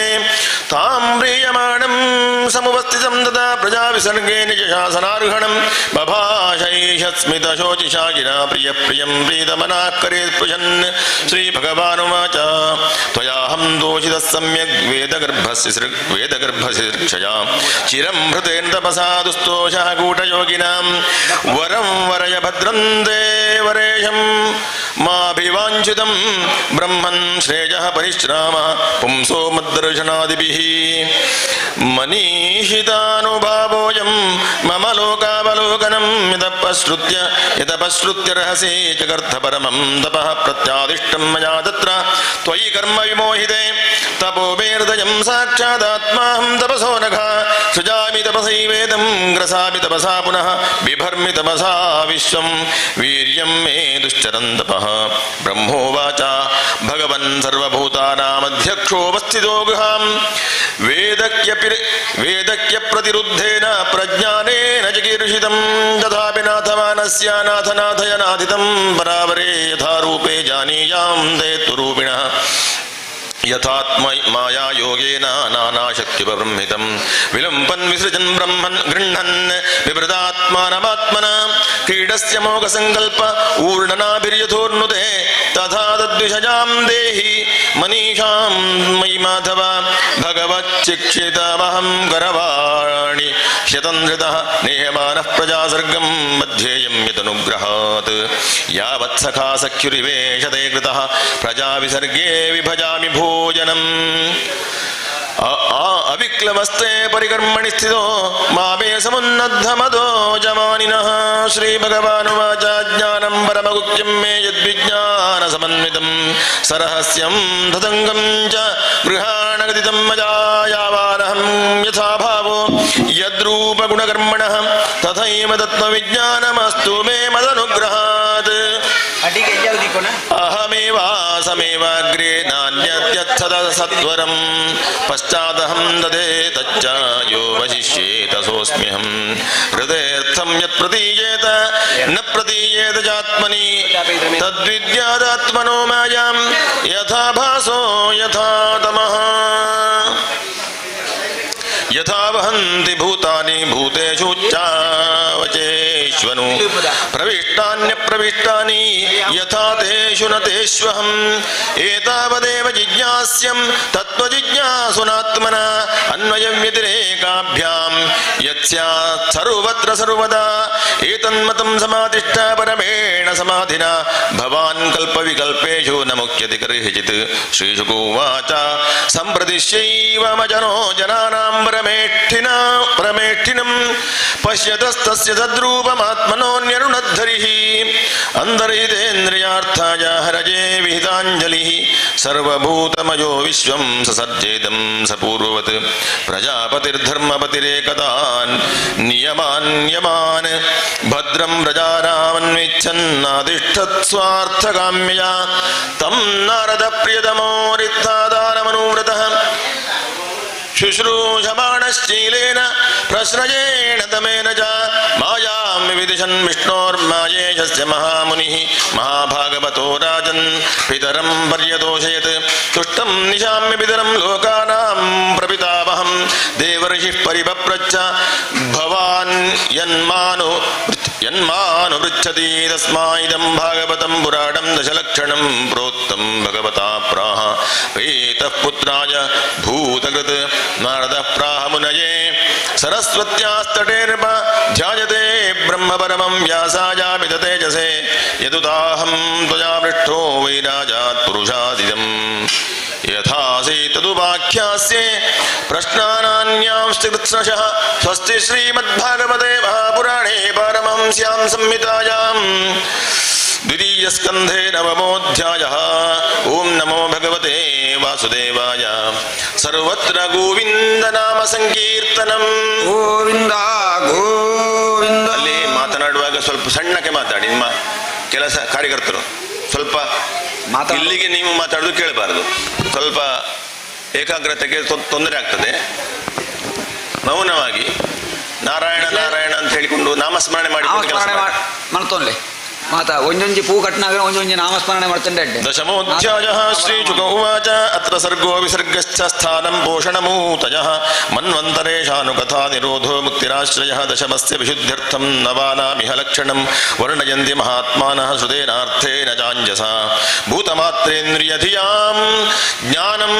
ತಾಂ ಪ್ರೀಯಮಾಣಂ ಸ ಸಮುಪಸ್ಥಿತಂ ತದಾ ಪ್ರಜಾ ವಿಸರ್ಗೇ ನಿಜ ಶಾಸನಾರ್ಹಣಂ ಬಭಾಷೈಷಸ್ಮಿತಶೋಚಿಷಾ ಗಿರಾ ಪ್ರಿಯ ಪ್ರಿಯಂ ಪ್ರೀತಮನಃ ಕರೆ ಸ್ಪೃಶನ್ ಶ್ರೀ ಭಗವಾನುವಾಚ ತ್ವಯಾಹಂ ದೋಷಿತಃ ಸಮ್ಯಗ್ ವೇದಗರ್ಭಸ್ಯ ಕ್ಷಯಾ ಚಿರಂ ಹೃತೇನ ತಪಸಾ ದುಸ್ತೋಷಃ ಕೂಟಯೋಗಿನಾಂ ವರಂ ವರಯ ಭದ್ರಂ ದೇವರೇಶಂ ಮಾಭಿವಾಂಛಿತಂ ಬ್ರಹ್ಮನ್ ಶ್ರೇಯಃ ಪರಿಶ್ರಾಮ ಪುಂಸೋ ಮದ್ದರ್ಶನಾದಿಭಿಃ ಮನೀಷಿತಾನುಭಾವೋಯಂ ಮಮ ಲೋಕಾವಲೋಕನಂ ಯತಪಶ್ರುತ್ಯ ರಹಸೇ ಜಗರ್ಥ ಪರಮಂ ತಪಃ ಪ್ರತ್ಯಾದಿಷ್ಟಂ ಮಯಾ ತತ್ರ ತ್ವಯಿ ಕರ್ಮ ವಿಮೋಹಿತೆ ತಪೋ ಮೇ ಹೃದಯಂ ಸಾಕ್ಷಾದಾತ್ಮಾಹಂ ತಪಸೋ ನಘ ಸೃಜಾಮಿ ತಪಸೈವೇದಂ ಗ್ರಸಾಮಿ ತಪಸಾ ಪುನಃ ಬಿಭರ್ಮಿ ತಪಸಾ ವಿಶ್ವಂ ವೀರ್ಯಂ ಮೇ ದುಶ್ಚರಂ ತಪಃ ಬ್ರಹ್ಮೋವಾಚ ಭಗವನ್ ಸರ್ವಭೂತಾನಾಮಧ್ಯಕ್ಷೋಪಸ್ಥಿತೋ ಗೃಹಾಂ ವೇದಕ್ಯ ಪ್ರತಿರುದ್ಧೇನ ಪ್ರಜ್ಞಾನೇನ ಚಿಕೀರ್ಷಿತಂ ತಥಾಪಿ ನಾಥಮಾನಸ್ಯ ನಾಥನಾಥಯನಾಧಿತಂ ಪರಾವರೇ ಯಥಾರೂಪೇ ಜಾನೀಯಾಂ ದೇತುರೂಪಿಣಃ ಯಥಾತ್ಮ ಮಾಯಾ ಯೋಗೇನ ನಾನಾಶಕ್ತಿಪಬ್ರಹ್ಮಿತಂ ವಿಲಂಪನ್ ವಿಸೃಜನ್ ಬ್ರಹ್ಮನ್ ಗೃಹ್ಣನ್ ವಿವೃತಾತ್ಮಾನಮಾತ್ಮನ ಕ್ರೀಡಸ್ಯ ಮೋಘಸಂಕಲ್ಪ ಊರ್ಣನಾಭಿರ್ಯಥೋರ್ನುತೆ ತಥಾ ತದ್ವಿಷಜಾಂ ದೇಹಿ ಮನೀಷಾಂ ಮಯಿ ಮಾಧವ ಭಗವಚ್ಚಿಕ್ಷಿತಮಹಂ ಕರವಾಣಿ ಶತಂಧೃತಃ ನೇಹಮಾನಃ ಪ್ರಜಾಸರ್ಗಂ ಮಧ್ಯೇಯಂ ಯದನುಗ್ರಹಾತ್ ಯಾವತ್ ಸಖಾ ಸಖ್ಯುರಿವೇಶತೆ ಕೃತಃ ಪ್ರಜಾ ವಿಸರ್ಗೇ ವಿಭಜಾಮಿ ಭೋಜನಂ ಅವಿಕ್ಲಮಸ್ತೆ ಪರಿಕರ್ಮಣಿ ಸ್ಥಿತೋ ಮಾಮೇ ಸಮುನ್ನದ್ಧಮದೋ ಜಮಾನಿನಃ ಶ್ರೀ ಭಗವಾನುವಾಚ ಜ್ಞಾನಂ ಪರಮಗುಪ್ಯಂ ಮೇ ಯದ್ವಿಜ್ಞಾನ ಸಮನ್ವಿತಂ ಸರಹಸ್ಯಂ ತದಂಗಂ ಚ ಗೃಹಾಣಗದಿತಂ ಮಜಾ ಯಾವಾನಹಂ ಯಥಾ ಭಾವೋ ಯದ್ರೂಪಗುಣಕರ್ಮಣಃ ತಥೈವ ತತ್ವವಿಜ್ಞಾನಮಸ್ತು ಮೇ ಮದನುಗ್ರಹಾತ್ ಅಹಮೇವಾಸಮೇವಾಗ್ರೇ ನಾನ್ಯತ್ಯತ್ಥದ ಸತ್ವರಂ ಪಶ್ಚಾದಹಂ ದದೇ ತಚ್ಚ ಯೋ ವಶಿಷ್ಯೇತ ಸೋಸ್ಮ್ಯಹಂ ಹೃದಯರ್ಥಂ ಯತ್ ಪ್ರತೀಯೇತ ನ ಪ್ರತೀಯೇತ ಚಾತ್ಮನಿ ತದ್ವಿದ್ಯಾದಾತ್ಮನೋ ಮಾಯಾಂ ಯಥಾ ಭಾಸೋ ಯಥಾ ತಮಃ ಯಥಾ ವಹಂತಿ ಭೂತಾನಿ ಭೂತೇಷು ಚಾವಚೇಶ್ವನು ಪ್ರವಿಷ್ಟಾನ್ಯಪ್ರವಿಷ್ಟಾನಿ ಯಥಾ ತೇಷು ನ ತೇಷ್ವಹಂ ಏತಾವದೇವ ಜಿಜ್ಞಾಸ್ಯಂ ತತ್ವಜಿಜ್ಞಾಸುನಾತ್ಮನ ಅನ್ವಯಂ ವ್ಯತಿರೇಕಾಭ್ಯಾಂ ಯತ್ಸ್ಯಾತ್ ಸರ್ವತ್ರ ಸರ್ವದಾ ಏತನ್ಮತಂ ಸಮಾಧಿಷ್ಠ ಪರಮೇಣ ಸಮಾಧಿನ ಭವಾನ್ ಕಲ್ಪವಿಕಲ್ಪೇಷು ನ ಮುಖ್ಯತಿ ಕರ್ಹಿಚಿತ್ ಶ್ರೀಶುಕೋವಾಚ ಸಂಪ್ರದಿಶ್ಯೈವಮಜನೋ ಜನಾನಾಂ ಪರಮೇಷ್ಠಿನಂ ಪಶ್ಯತಸ್ತಸ್ಯ ತದ್ರೂಪಮಾತ್ಮನೋನ್ಯರುಣದ್ಧರಿಃ ಅಂತರ್ಹಿತೇಂದ್ರಿಯಾರ್ಥಾಯ ಹರಜೇ ವಿಹಿತಾಂಜಲಿಃ ಸರ್ವಭೂತಮಯೋ ವಿಶ್ವಂ ಸಸರ್ಜೇದಂ ಸಪೂರ್ವವತ್ ಪ್ರಜಾಪತಿರ್ಧರ್ಮಪತಿರೇಕದಾನ್ ನಿಯಮಾನ್ ಭದ್ರಂ ಪ್ರಜಾರಾಮನ್ವಿಚ್ಛನ್ನಾದಿಷ್ಠತ್ ಸ್ವಾರ್ಥಕಾಮ್ಯಯ ತಂ ನಾರದ ಪ್ರಿಯತಮೋ ರಿಕ್ತಾದಾನಮನುವ್ರತಃ ಶುಶ್ರೂಷಮಾಣಶ್ಚೀಲೇನ ಪ್ರಶ್ರಯೇಣ ತಮೇನ ಚ ಮಾಯಾಂ ವಿದಿಶನ್ ವಿಷ್ಣೋರ್ಮಾಯೇಶಸ್ಯ ಮಹಾಮುನಿಃ ಮಹಾಭಾಗವತೋ ರಾಜನ್ ಪಿತರಂ ಪರ್ಯತೋಷಯತ್ ತುಷ್ಟಂ ನಿಶಾಮ್ಯ ಪಿತರಂ ಲೋಕಾನಾಂ ಪ್ರಪಿತಾಮಹಂ ದೇವರ್ಷಿಃ ಪರಿಭಪ್ರಚ್ಛ ಭವಾನ್ ಯನ್ಮಾನುಪೃಚ್ಛತಿ ತಸ್ಮಾಯಿದಂ ಭಾಗವತಂ ಪುರಾಣಂ ದಶಲಕ್ಷಣಂ ಪ್ರೋಕ್ತಂ ಭಗವತಾ ಪ್ರಾಹ ವೇತಃ ಪುತ್ರಾಯ ಭೂತಕೃತ್ ನಾರದಃ ಪ್ರಾಹ ಮುನಯೇ ಸರಸ್ವತ್ಯಾಸ್ತಟೇರ್ಪ ಧ್ಯಾಯತೆ ಬ್ರಹ್ಮ ಪರಮಂ ವ್ಯಾಸಾಯಾಮಿತ ತೇಜಸೇ ಯದುತಾಹಂ ತ್ವಯಾ ಪೃಷ್ಟೋ ವೈರಾಜಾತ್ ಪುರುಷಾದಿದಂ ಯಥಾಸಿ ತದುಪಾಖ್ಯಾಸ್ಯೆ ಪ್ರಶ್ನಾನಾನ್ಯಾಂಶ್ಚಿಕೃತ್ಸ್ನಶಃ ಸ್ವಸ್ತಿ ಶ್ರೀಮದ್ಭಾಗವತೆ ಮಹಾಪುರಾಣೇ ಪಾರಮಹಂಸ್ಯಾಂ ಸಂಹಿತಾಯಾಂ ದ್ವಿತೀಯಸ್ಕಂಧೇ ನವಮೋऽಧ್ಯಾಯಃ ಓಂ ನಮೋ ಭಗವತೆ ವಾಸುದೇವಾಯ ಸರ್ವತ್ರ ಗೋವಿಂದ ನಾಮ ಸಂಕೀರ್ತನಂ ಗೋವಿಂದ ಗೋವಿಂದ. ಅಲ್ಲಿ ಮಾತನಾಡುವಾಗ ಸ್ವಲ್ಪ ಸಣ್ಣಕ್ಕೆ ಮಾತಾಡಿ, ನಿಮ್ಮ ಕೆಲಸ ಕಾರ್ಯಕರ್ತರು ಸ್ವಲ್ಪ ಇಲ್ಲಿಗೆ ನೀವು ಮಾತಾಡೋದು ಕೇಳಬಾರದು, ಸ್ವಲ್ಪ ಏಕಾಗ್ರತೆಗೆ ತೊಂದರೆ ಆಗ್ತದೆ. ಮೌನವಾಗಿ ನಾರಾಯಣ ನಾರಾಯಣ ಅಂತ ಹೇಳಿಕೊಂಡು ನಾಮಸ್ಮರಣೆ ಮಾಡಿ ಮಾಡ್ತೋನ್ಲೆ ಮಾತಾ ಒಂಜೊಂಜಿ ಪೂ ಕಟ್ನಾಗ ಒಂಜೊಂಜಿ ನಾಮಸ್ಮರಣೆ ಮಾಡ್ತಂಡೆ ಅಡ್ಡೆ. ದಶಮೋಧ್ಯಾಯಃ ಶ್ರೀಶುಕ ಉವಾಚ ಅತ್ರ ಸರ್ಗೋ ವಿಸರ್ಗಶ್ಚ ಸ್ಥಾನಂ ಪೋಷಣಮೂತಯಃ ಮನ್ವಂತರೇಶಾನುಕಥಾ ನಿರೋಧೋ ಮುಕ್ತಿರಾಶ್ರಯಃ ದಶಮಸ್ಯ ವಿಶುದ್ಧ್ಯರ್ಥಂ ನವಾನಾಮಿಹ ಲಕ್ಷಣಂ ವರ್ಣಯಂತಿ ಮಹಾತ್ಮಾನಃ ಶ್ರುತೇನಾರ್ಥೇನ ಚಾಂಜಸ ಭೂತಮಾತ್ರೇಂದ್ರಿಯಧಿಯಾಂ ಜ್ಞಾನಂ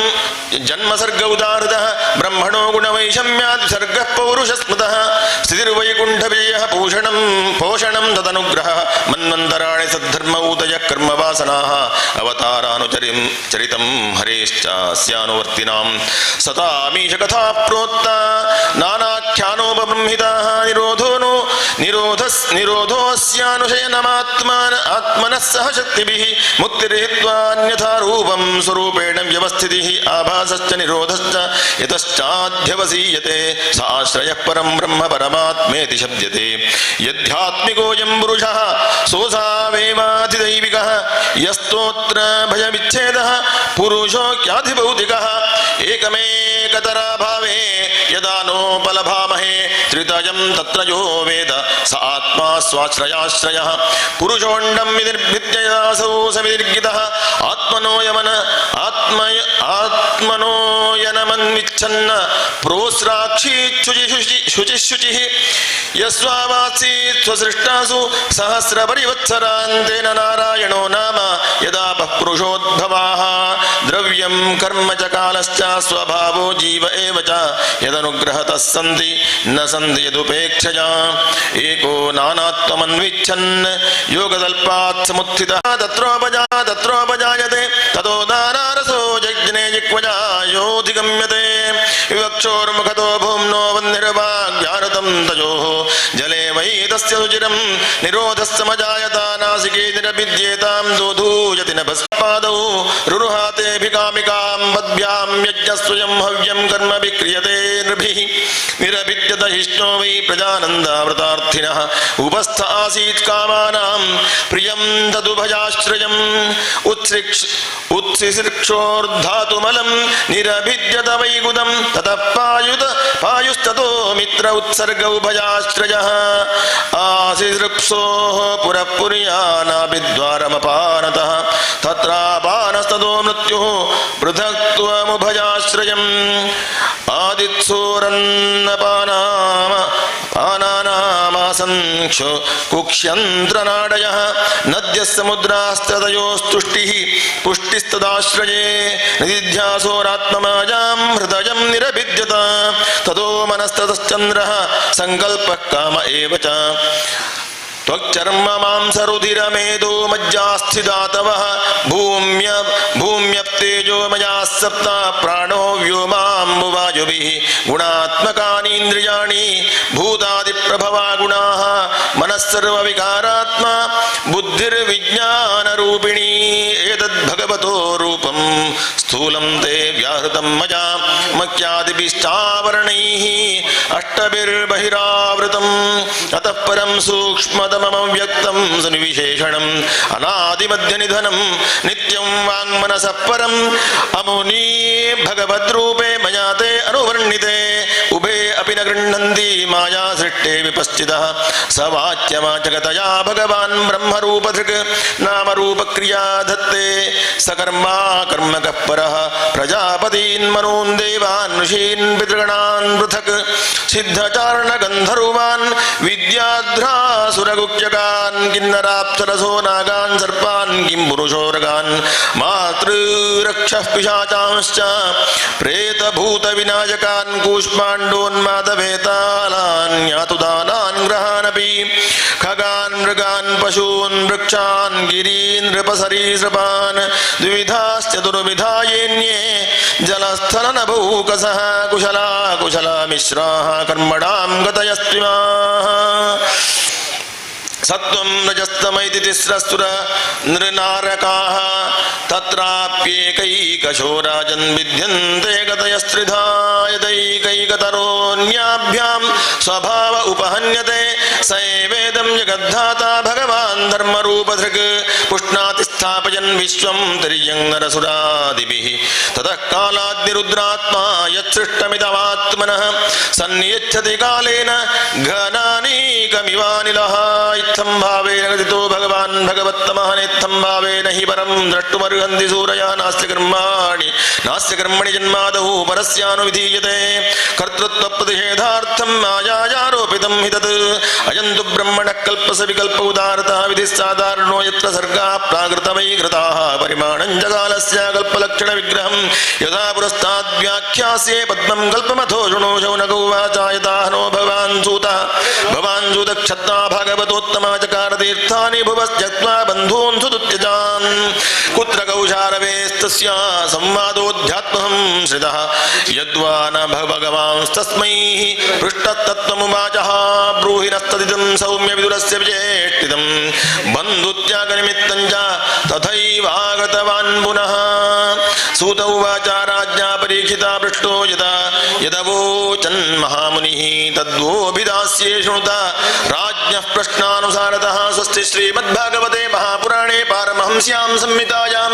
ಜನ್ಮಸರ್ಗ ಉದಾಹೃತಃ ಬ್ರಹ್ಮಣೋ ಗುಣವೈಷಮ್ಯಾದ್ ವಿಸರ್ಗಃ ಪೌರುಷಸ್ಮೃತಃ ಸ್ಥಿತಿರ್ವೈಕುಂಠವಿಜಯಃ ಪೋಷಣಂ ತದನುಗ್ರಹಃ ಮನ್ವಂತರಾಣಿ ಸದ್ಧರ್ಮೌತಯ ಕರ್ಮವಾಸನಾಃ ಅವತಾರಾನುಚರಿತಂ ಹರೇಶ್ಚಾಸ್ಯಾನುವರ್ತಿನಾಂ ಸತಾಮೀಶ ಕಥಾ ಪ್ರೋಕ್ತ ನಾನಾಖ್ಯಾನೋಪಬ್ರಹ್ಮಿತಾಃ ನಿರೋಧೋಸ್ಯಾನುಶಯನಮಾತ್ಮನಃ ಸಹ ಶಕ್ತಿಭಿಃ ಮುಕ್ತಿರ್ಹಿತ್ವಾನ್ಯಥಾ ರೂಪಂ ಸ್ವರೂಪೇಣ ವ್ಯವಸ್ಥಿತಿಃ ಆಭಾಸಶ್ಚ ನಿರೋಧಶ್ಚ ಯತಶ್ಚಾಧ್ಯವಸೀಯತೆ ಸಾಶ್ರಯಃ ಪರಂ ಬ್ರಹ್ಮ ಪರಮಾತ್ಮೇತಿ ಶಬ್ದ್ಯತೆ ಯಧ್ಯಾತ್ಮಿಕೋऽಯಂ ಪುರುಷಃ ಸೋಸಾವೇವಾಧಿದೈವಿಕಃ ಯಸ್ತೋತ್ರ ಭಯವಿಚ್ಛೇದಃ ಪುರುಷೋ ಖ್ಯಾಧಿಭೌತಿಕಃ ಏಕಮೇಕತರಾಭಾವೇ ಯದಾ ನೋಪಲಭಾಮಹೇ ತ್ರಿತಯಂ ತತ್ರ ಯೋ ವೇದ ಸ ಆತ್ಮಾ ಸ್ವಾಶ್ರಯಾಶ್ರಯಃ ಪುರುಷೋಂಡಂ ವಿನಿರ್ಭಿತ್ಯಯಾಸೌ ಸವಿರ್ಗಿತಃ ಆತ್ಮನೋಯನಮನ್ವಿಚ್ಛನ್ನ ಪ್ರೋಸ್ರಾಕ್ಷಿ ಶುಚಿಃ ಯಸ್ವಾವಾಸಿ ಸ್ವಸೃಷ್ಟಾಸು ಸಹಸ್ರ ಪರಿವತ್ಸರಾಂತೇನ ನಾರಾಯಣೋ ನಾಮ ಯದಾ ಪುರುಷೋದ್ಭವಾಃ ದ್ರವ್ಯಂ ಕರ್ಮ ಚ ಕಾಲಶ್ಚ ಸ್ವಭಾವೋ ಜೀವ ಏವ ಚ ಯದನುಗ್ರಹತಃ ಸಂತಿ ನ ಸಂತಿ ಯದುಪೇಕ್ಷಯಾ ಏಕೋ ನಾನಾತ್ವಮನ್ವಿಚ್ಛನ್ ಯೋಗದಲ್ಪಾತ್ ಸಮುತ್ಥಿತಃ ತತ್ರೋಪಜಾಯತೆ ತತೋ ದಾನಾರಸೋ ಜಜ್ಞೆ ಜಿಕ್ವಜಾ ಯೋಧಿಗಮ್ಯತೆ ವಿವಕ್ಷೋರ್ಮುಖತೋ ಭೂಮ್ನೋ ವನ್ನಿರ್ವಾಗ್ಯಾರತಂ ತಜೋಃ ಜಲೇ ವೈ ತಸ್ಯ ಸುಚಿರಂ ನಿರೋಧಸ್ಸಮಜಾಯತ ನಾಸಿಕೆ ನಿರಭಿದ್ಯೇತಾಂ ದೋಧೂಯತಿ ನ ಭಸ್ಪಾದೌ ರುರುಹಾತೇಭಿಕಾಮಿಕಾಂ ಪದ್ಭ್ಯಾಂ ಯಜ್ಞಸ್ವಯಂ ಹವ್ಯಂ ಕರ್ಮ ವಿಕ್ರಿಯತೆ ನೃಭಿಃ ನಿರಭಿದ್ಯತ ಇಷ್ಟೋ ವೈ ಪ್ರಜಾನಂದಾವೃತಾರ್ಥಿನಃ ಉಪಸ್ಥ ಆಸೀತ್ ಕಾಮಾನಾಂ ಪ್ರಿಯಂ ತದುಭಯಾಶ್ರಯಂ ಉತ್ಸಿಸೃಕ್ಷೋರ್ಧಾತುಮಲಂ ನಿರಭಿದ್ಯತ ವೈಗುದಂ ತತಃ ಪಾಯುಸ್ತತೋ ಮಿತ್ರ ಉತ್ಸರ್ಗ ಉಭಯಾಶ್ರಯಃ ಆಸಿಸೃಪ್ಸೋಃ ಪುರಃ ಪುರ್ಯಾನಾಭಿದ್ವಾರಮಪಾನತಃ ತತ್ರಾಪಾನಸ್ತತೋ ಮೃತ್ಯುಃ ಪೃಥಕ್ತ್ವಮುಭಯಾಶ್ರಯಂ ಆದಿತ್ಸೋರನ್ನಪಾನಾಮಾಸಂಕ್ಷೋ ಕುಕ್ಷ್ಯಂತ್ರನಾಡಯಃ ನದ್ಯಃ ಸಮುದ್ರಾಸ್ತದಯೋಸ್ತುಷ್ಟಿಃ ಪುಷ್ಟಿಸ್ತದಾಶ್ರಯೇ ನಿಧಿಧ್ಯಾಸೋರಾತ್ಮಮಾಯಾಂ ಹೃದಯಂ ನಿರಭಿದ್ಯತ ತದೋ ಮನಸ್ತತಶ್ಚಂದ್ರಃ ಸಂಕಲ್ಪಃ ಕಾಮ ಏವ ಚ ತ್ವಕ್ಚರ್ಮ ಮಾಂಸರುಧಿರಮೇಧೋ ಮಜ್ಜಾಸ್ಥಿತಾತವಃ ಭೂಮ್ಯಪ್ತೇಜೋಮಯಾಃ ಸಪ್ತ ಪ್ರಾಣೋ ವ್ಯೋಮಾಂಬುವಾಯುಭಿಃ ಗುಣಾತ್ಮಕಾನೀಂದ್ರಿಯಾಣಿ ಭೂತಾದಿಪ್ರಭವಾ ಗುಣಾಃ ಮನಸ್ಸರ್ವವಿಕಾರಾತ್ಮ ಬುದ್ಧಿರ್ವಿಜ್ಞಾನರೂಪಿಣೀ ಏತದ್ಭಗವತೋ ರೂಪಂ ಸ್ಥೂಲಂ ತೇ ವ್ಯಾಹೃತಂ ಮಜಾ ಮಕ್ಯಾದಿಭಿಶ್ಚಾವರಣೈಃ ಅಷ್ಟಭಿರ್ಬಹಿರಾವೃತಂ ಅತಃ ಪರಂ ಸೂಕ್ಷ್ಮತಮವ್ಯಕ್ತಂ ಸನ್ನಿವಿಶೇಷಣಂ ಅನಾದಿಮಧ್ಯನಿಧನಂ ನಿತ್ಯಂ ವಾಂಗ್ಮನಸಃ ಪರಂ ಅಮುನೀ ಭಗವದ್ರೂಪೇ ಮಯಾ ತೇ ಅನುವರ್ಣಿತೆ ಉಭೇ ಅಪಿ ನ ಗೃಹ್ಣಂತಿ ಮಾಯಾ ಸೃಷ್ಟೇ ವಿಪಶ್ಚಿತಃ ಸ ವಾಚ್ಯವಾಚಕತಯಾ ಭಗವಾನ್ ಬ್ರಹ್ಮರೂಪಧೃಕ್ ನಾಮರೂಪಕ್ರಿಯಾ ಧತ್ತೆ ಸ ಕರ್ಮಾ ಕರ್ಮಕಃ ಪರಃ ಪ್ರಜಾಪತೀನ್ ಮನೂನ್ ದೇವಾನ್ ಋಷೀನ್ ಪಿತೃಗಣಾನ್ ಪೃಥಕ್ ಸಿದ್ಧಚಾರಣ ಗಂಧರ್ವಾನ್ ವಿದ್ಯಾಧ್ರಾಸುರಗುಕ್ಯಗಾನ್ ಕಿನ್ನರಾಪ್ಸರಸೋ ನಾಗಾನ್ ಸರ್ಪಾನ್ ಕಿಂ ಪುರುಷೋರಗಾನ್ ಮಾತೃರಕ್ಷಃ ಪಿಶಾಚಾಂಶ್ಚ ಪ್ರೇತಭೂತ ವಿನಾಯಕಾನ್ ಕೂಷ್ಮಾಂಡೋನ್ಮಾದವೇತಾಲಾನ್ ಯಾತುದಾನಾನ್ ಗ್ರಹಾನಪಿ ಖಗಾನ್ ಮೃಗಾನ್ ಪಶೂನ್ ವೃಕ್ಷಾನ್ ಗಿರೀನ್ ನೃಪಸರೀಸೃಪಾನ್ ದ್ವಿಧಾಶ್ಚತುರ್ವಿಧಾಯೇನ್ಯೇ ಜಲಸ್ಥಲನಭೂಕಸಃ ಕುಶಲಾ ಮಿಶ್ರಾಃ ಕರ್ಮಣಾಂ ಗತಯಸ್ತ್ವಿಮಾಃ ಸತ್ವಂ ರಜಸ್ತಮೈತಿ ತಿಸ್ರಸ್ತುರ ನೃನಾರಕಾಃ ತತ್ರಾಪ್ಯೇಕೈಕಶೋ ರಾಜನ್ ವಿದ್ಯಂತೆ ಗತಯಸ್ತ್ರಿಧಾ ಯದೈಕೈಕತರೋನ್ಯಾಭ್ಯಾಂ ಸ್ವಭಾವ ಉಪಹನ್ಯತೆ सैवेदं जगद्धाता भगवान् धर्मरूपधृक् पुष्णाति स्थापयन् विश्वं तिर्यं नरसुरादिभिः ततः कालाग्निरुद्रात्मा यत्सृष्टमिदमात्मनः सन्नियच्छति कालेन घनानीकमिवानिलः इत्थं भावेन गदितो भगवान् भगवत्तमः नेत्थं भावेन हि परं द्रष्टुमर्हन्ति सूरया नास्य कर्मणि जन्मादौ परस्यानुविधीयते कर्तृत्वप्रतिषेधार्थं मायायारोपितं हि तत् अयं तु ब्रह्मणः कल्पस्य विकल्प उदारतः विधिः साधारणो यत्र सर्गाः प्राकृतमयीकृताः परिमाणं जगालस्य कल्पलक्षणविग्रहं यथा पुरस्ताद्व्याख्यास्ये पद्मं कल्पमथो शृणु शौनक उवाच यथा नो भवान् सूतक्षत्ता भागवतोत्तमा चकारतीर्थानि भुवस्त्यक्त्वा बन्धून् सुदुत्यजान् कुत्र कौशारवेस्तस्य संवादोऽध्यात्मसंश्रितः यद्वा न भगवांस्तस्मै पृष्ठतत्त्वमुवाचः ब्रूहि नस्तदितं सौम्यविदुरस्य विचेष्टितं बन्धुत्यागनिमित्तं च तथैवागतवान् पुनः सूत उवाच राज्ञा परीक्षिता पृष्टो यदवोचन् महामुनिः तद्वोऽभिधास्ये शृणुत राज्ञः प्रश्नानुसारतः स्वस्ति श्रीमद्भागवते महापुराणे पारमहंस्यां संहितायां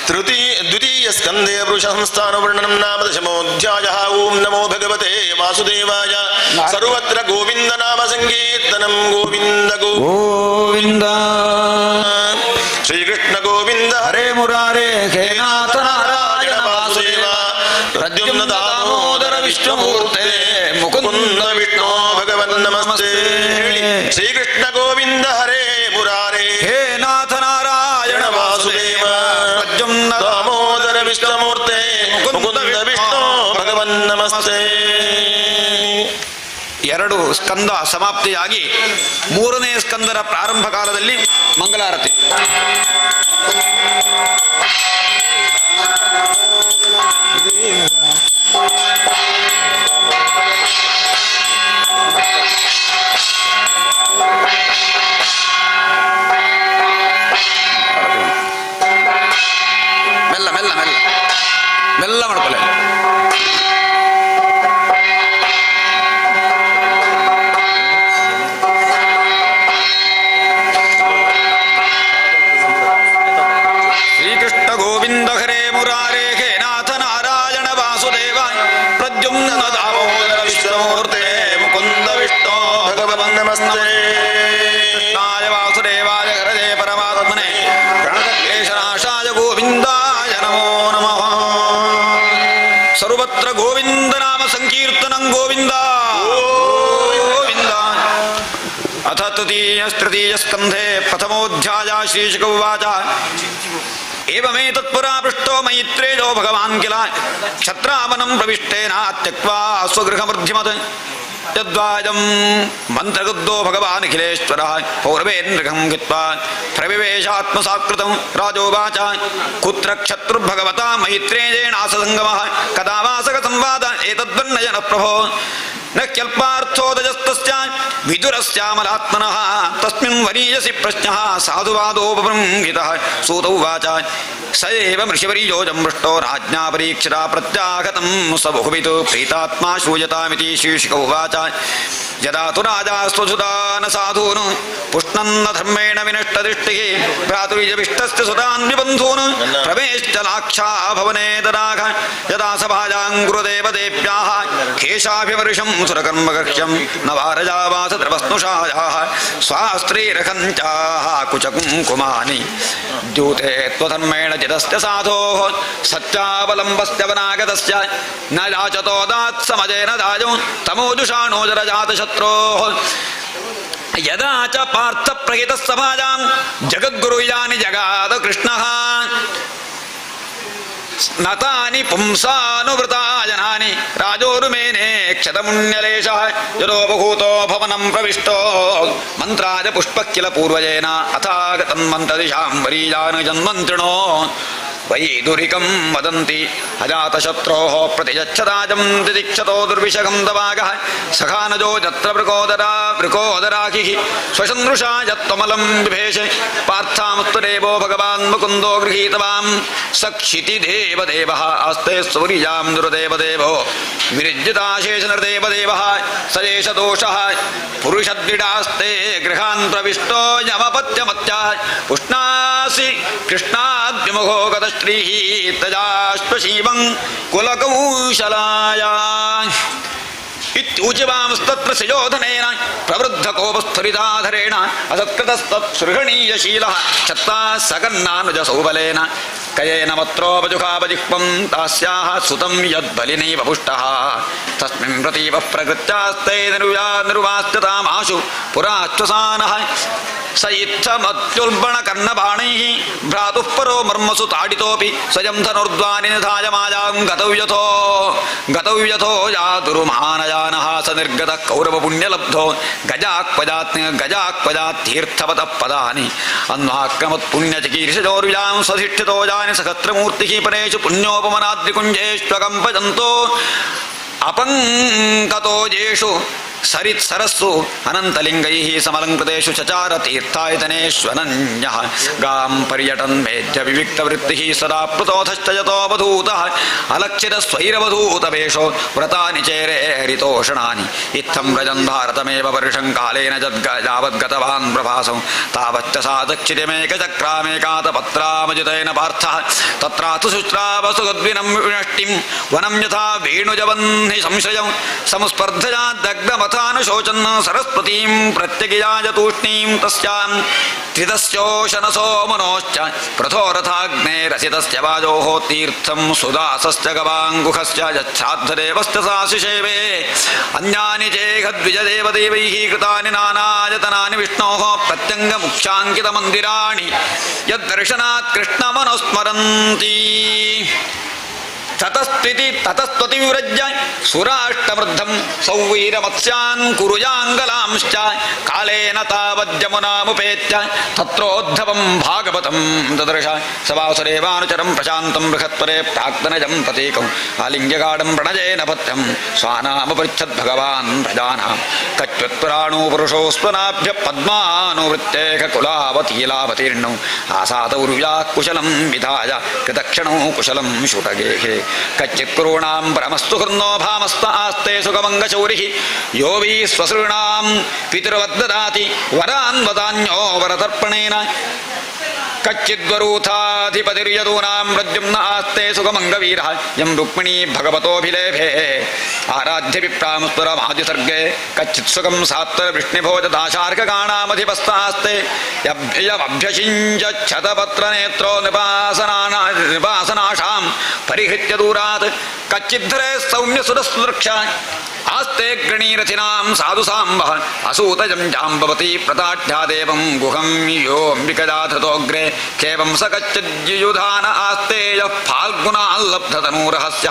द्वितीयस्कन्धे पुरुषसंस्थानवर्णनं नाम दशमोऽध्यायः। ॐ नमो भगवते वासुदेवाय। सर्वत्र गोविन्द नाम संकीर्तनं गोविन्द गोविन्द श्रीकृष्ण गोविन्द हरे मुरारे हे नाथ नारायण वासुदेव प्रद्युम्न दामोदर विष्णुमूर्ते मुकुन्द विष्णो भगवन् नमस्ते। श्रीकृष्ण गोविन्द हरे मुरारे हे नाथ नारायण वासुदेव प्रद्युम्न दामोदर विष्णुमूर्ते मुकुन्द विष्णो भगवन् नमस्ते। ಎರಡು ಸ್ಕಂದ ಸಮಾಪ್ತಿಯಾಗಿ ಮೂರನೇ ಸ್ಕಂದರ ಪ್ರಾರಂಭ ಕಾಲದಲ್ಲಿ ಮಂಗಳಾರತಿ. ಮೆಲ್ಲ ಮೆಲ್ಲ ಮೆಲ್ಲ ಮೆಲ್ಲ ಮಾಡ್ಕೊಳ್ಳಿ. गोविंद हरे मुरारे हे नाथ नारायण वासुदेव प्रद्युम्न दामोदर विष्णुमूर्ते मुकुंद विष्णो भगवन् नमस्ते। कृष्णाय वासुदेवाय हरये परमात्मने प्रणतक्लेशनाशाय गोविन्दाय नमो नमः। सर्वत्र गोविन्द नाम संकीर्तनं गोविन्द गोविन्द। अथ तृतीयस्कन्धे प्रथमोऽध्यायः। श्रीशुक उवाच एवमेतत्पुरा पृष्टो मैत्रेयो भगवान् किल क्षत्रावनं प्रविष्टेन त्यक्त्वा स्वगृहमृद्धिमत् यद्वाजं मन्त्रगुद्धो भगवान् अखिलेश्वरः पौरवेन्द्रगं गत्वा प्रविवेशात्मसात्कृतं राजोवाच कुत्र क्षत्रुर्भगवता मैत्रेयेणाससङ्गमः कदा वासकसंवाद एतद्वर्णयनः प्रभो न क्यल्पार्थोदजस्तस्य विदुरस्यामलात्मनः तस्मिन् वरीयसि प्रश्नः साधुवादोपबृंहितः। सूत उवाच स एव ऋषिवर्यो जम्पृष्टो राज्ञा परीक्षिता प्रत्यागतं स बहुवित् प्रीतात्मा श्रूयतामिति। श्रीशुक उवाच यदा तु राजा स्वसुतान् साधून् पुष्णन्न धर्मेण विनष्टदृष्टिः भ्रातुर्यविष्टस्य सुतान् विबन्धून् प्रवेश्य लाक्षा भवने ददाघ यदा सभायां गुरुदेवदेव्याः केशाभिवर्षं सुरकर्मकक्ष्यं नवारजावास द्रवस्नुषायाः स्वास्त्रीरखञ्चाः कुचकुङ्कुमानि द्यूते त्वधर्मेण चिदस्य साधोः सत्यावलम्बस्य वनागतस्य न याचतो दात्समजेन दायो तमोजुषाणो जरजातशत्रोः यदा च पार्थ प्रहितः सभायां जगद्गुरुयानि जगाद कृष्णः नतानि पुंसानुवृतायनानि राजोरुमेने क्षतमुन्यलेशः यदोपहूतो भवनं प्रविष्टो मन्त्राय पुष्पः किल पूर्वजेन अथागतं मन्त्रदिशां वरीयान् जन्मन्त्रिणो वैदुरिकं वदन्ति अजातशत्रोः प्रतिजच्छदाजं तितिक्षतो दुर्विषगं दवागः सखानजो यत्र वृकोदराखिः स्वशन्दृशा यत्त्वमलं बिभेषे पार्थामुत्तरेवो भगवान् मुकुन्दो गृहीतवान् सक्षिति देवदेवः आस्ते सूर्यां दुर्देवदेवो ವಿರುಜ್ಯತಾಶೇಷನರ್ದೇವದೇವಃ ಸಯೇಷ ದೋಷಃ ಪುರುಷದ್ವಿಡಾಸ್ತೆ ಗೃಹಾನ್ ಪ್ರವಿಷ್ಟೋ ಯಮಪತ್ಯಮತ್ಯ ಉಷ್ಣಾಸಿ ಕೃಷ್ಣಾದ್ವಿಮುಖೋ ಗತಶ್ರೀಃ ತಜಾಶ್ವಶೀವಂ ಕುಲಕೌಶಲಾಯ ಇತ್ಯೂಚ್ಯವಾಂಸ್ತತ್ರ ಸಯೋಧನೇನ ಪ್ರವೃದ್ಧಕೋಪಸ್ಥುರಿತಾಧರೇಣ ಅಸತ್ಕೃತಸ್ತತ್ಸೃಗಣೀಯಶೀಲಃ ಛತ್ತಾ ಸಕರ್ನಾನುಜ ಸೌಬಲೇನ ಕಯೇನ ಮತ್ರೋಪಜುಖಾಪಜಿಹ್ವಂ ತಾಸ್ಯಾಃ ಸುತಂ ಯದ್ಬಲಿನೈವ ಪುಷ್ಟಃ ತಸ್ಮಿನ್ ಪ್ರತೀವಃ ಪ್ರಕೃತ್ಯಾಸ್ತೆ ನಿರ್ವಾಸ್ಯತಾಮಾಶು ಪುರಾಶ್ವಸಾನಃ ಸ ಇತ್ಥಮತ್ಯುಲ್ಬಣಕರ್ಣಬಾಣೈಃ ಭ್ರಾತುಃ ಪರೋ ಮರ್ಮಸು ತಾಡಿತೋಪಿ ಸ್ವಯಂ ಧನುರ್ಧ್ವಾನಿ ನಿಧಾಯ ಮಾಯಾಂ ಗತವ್ಯಥೋ ಯಾದುರುಮಾನಯಾನಃ ಸ ನಿರ್ಗತಃ ಕೌರವಪುಣ್ಯಲಬ್ಧೋ ಗಜಾಕ್ಪಜಾತ್ತೀರ್ಥವತಃ ಪದಾನಿ ಅನ್ವಾಕ್ರಮತ್ ಪುಣ್ಯಚಿಕೀರ್ಷಜೋರ್ವ್ಯಾಂ ಸ್ವಧಿಷ್ಠಿತೋ ಜಾನಿ ಸಹಸ್ರಮೂರ್ತಿಃ ಪರೇಷು ಪುಣ್ಯೋಪಮನಾದ್ರಿಕುಂಜೇಷ್ವಕಂಪಜಂತೋ ಅಪಂಕತೋಜೇಷು ಸರಿತ್ಸರಸ್ಸು ಅನಂತಲಿಂಗೈಃ ಸಮಲಂಕೃತೇಷು ಚಚಾರ ತೀರ್ಥಾಯತನೇಶ್ವನನ್ಯಃ ಗಾಂ ಪರ್ಯಟನ್ ಮೇಧ್ಯ ವಿವಿಕ್ತವೃತ್ತಿಃ ಸದಾ ಪ್ಲುತೋಥಶ್ಚ ಯತೋವಧೂತಃ ಅಲಕ್ಷಿತಸ್ವೈರವಧೂತವೇಷೋ ವ್ರತಾನಿ ಚೇರೆ ಹರಿತೋಷಣಾನಿ ಇತ್ತಂ ವ್ರಜನ್ ಭಾರತಮೇವ ಪರುಷಂ ಕಾಲೇನ ಯಾವದ್ಗತವಾನ್ ಪ್ರಭಾಸಂ ತಾವಚ್ಚ ಸಾ ದಕ್ಷಿಣಮೇಕಚಕ್ರಾಮೇಕಾತಪತ್ರಾಮಜಿತೇನ ಪಾರ್ಥಃ ತತ್ರಾತು ಶುಶ್ರಾವಸುಗದ್ವಿನಂ ವಿನಷ್ಟಿಂ ವನಂ ಯಥಾ ವೇಣುಜವನ್ನಿ ಸಂಶಯಂ ಸಂಸ್ಪರ್ಧಯಾ ದಗ್ಧಮಥಾನುಶೋಚನ್ ಸರಸ್ವತೀಂ ಪ್ರತ್ಯಗಿಯಾಯ ತೂಷ್ಣೀಂ ತಸ್ಯಾಂ ತ್ರಿದಸ್ಯೋಶನಸೋ ಮನೋಶ್ಚ ಪ್ರಥೋರಥಾಗ್ನೇರಸಿತಸ್ಯ ವಾಜೋಃ ತೀರ್ಥಂ ಸುದಾಸಶ್ಚ ಗವಾಂಗುಖಶ್ಚ ಯಚ್ಛಾದ್ಧದೇವಶ್ಚ ಸಾಶಿಷೇವೆ ಅನ್ಯಾನಿ ಚೇಹದ್ವಿಜದೇವದೇವೈಃ ಕೃತಾನಿ ನಾನಾಯತನಾನಿ ವಿಷ್ಣೋಃ ಪ್ರತ್ಯಂಗಮುಖ್ಯಾಂಕಿತಮಂದಿರಾಣಿ ಯದ್ದರ್ಶನಾತ್ ಕೃಷ್ಣಮನುಸ್ಮರಂತಿ ತತಸ್ತ್ವತಿ ವಿವ್ರಜ್ಯ ಸುರಾಷ್ಟಮೃದ್ಧಂ ಸೌವೀರಮತ್ಸ್ಯಾನ್ ಕುರುಯಾಂಗಲಾಂಶ್ಚ ಕಾಲೇನ ತಾವದ್ಯಮುನಾಮುಪೇತ್ಯ ತತ್ರೋದ್ಧವಂ ಭಾಗವತಂ ದದರ್ಶ ಸವಾಸುರೇವಾನುಚರಂ ಪ್ರಶಾಂತಂ ಬೃಹತ್ವರೆ ಪ್ರಾಕ್ತನಜಂ ಪ್ರತೀಕಂ ಆಲಿಂಗ್ಯಗಾಢಂ ಪ್ರಣಜೇನ ಪಥ್ಯಂ ಸ್ವಾನಾಮಪೃಚ್ಛದ್ಭಗವಾನ್ ಪ್ರಜಾನಾಂ ಕಚ್ವತ್ಪುರಾಣೋ ಪುರುಷೋಸ್ತ್ವನಾಭ್ಯ ಪದ್ಮಾನುವೃತ್ತೇಕ ಕುಲಾವತೀಲಾವತೀರ್ಣೌ ಆಸಾದೌರ್ವ್ಯಾ ಕುಶಲಂ ವಿಧಾಯ ಕೃತಕ್ಷಣೋ ಕುಶಲಂ ಶುಟಗೇಹೇ ಕಚ್ಚಿತ್ಕುರುಣಾಂ ಪರಮಸ್ತು ಕೃನ್ನೋ ಭಾಮಸ್ತ ಆಸ್ತೆ ಸುಖಮಂಗಶೌರಿಃ ಯೋ ವೀ ಸ್ವಸೃಣಾಂ ಪಿತೃವದ್ದದಾತಿ ವರಾನ್ ವದಾನ್ಯೋ ವರತರ್ಪಣೇನ ಕಚ್ಚಿದ್ವರೂಥಾಧಿಪತಿರ್ಯದೂನಾಂ ಪ್ರದ್ಯುಮ್ನ ಆಸ್ತೆ ಸುಖಮಂಗವೀರಃ ಯಂ ರುಕ್ಮಿಣೀ ಭಗವತೋಭಿಲೇಭೆ ಆರಾಧ್ಯ ವಿಪ್ರಾಮುಸ್ತರಮಾದ್ಯಸರ್ಗೆ ಕಚ್ಚಿತ್ ಸುಖಂ ಸಾತ್ವರ ವೃಷ್ಣಿಭೋಜದಾಶಾರ್ಕಗಾಣಾಮಧಿಪಸ್ತಾಸ್ತೆ ಯಭ್ಯಸಿಂಚತಪತ್ರನೇತ್ರೋ ನಿಪಾಸನಾಶಾಂ ಪರಿಹೃತ್ಯ ದೂರಾತ್ ಕಚ್ಚಿದ್ಧರೆ ಸೌಮ್ಯ ಸುರಸ್ದೃಕ್ಷ ಆಸ್ತೆ ಗಣೀರಥಿನಾಂ ಸಾಧು ಸಾಂಬಃ ಅಸೂತಜಂ ಜಾಂಬವತಿ ಪ್ರತಾಢ್ಯಾದೇವಂ ಗುಹಂ ಯೋಂಬಿಕಜಾಧೃತೋಗ್ರೆ ಖೇವಂ ಸ ಕಚ್ಚಿದ್ಯುಧಾನ ಆಸ್ತೇಯ ಫಾಲ್ಗುಣಾಲ್ಲಬ್ಧತನೂರಹಸ್ಯ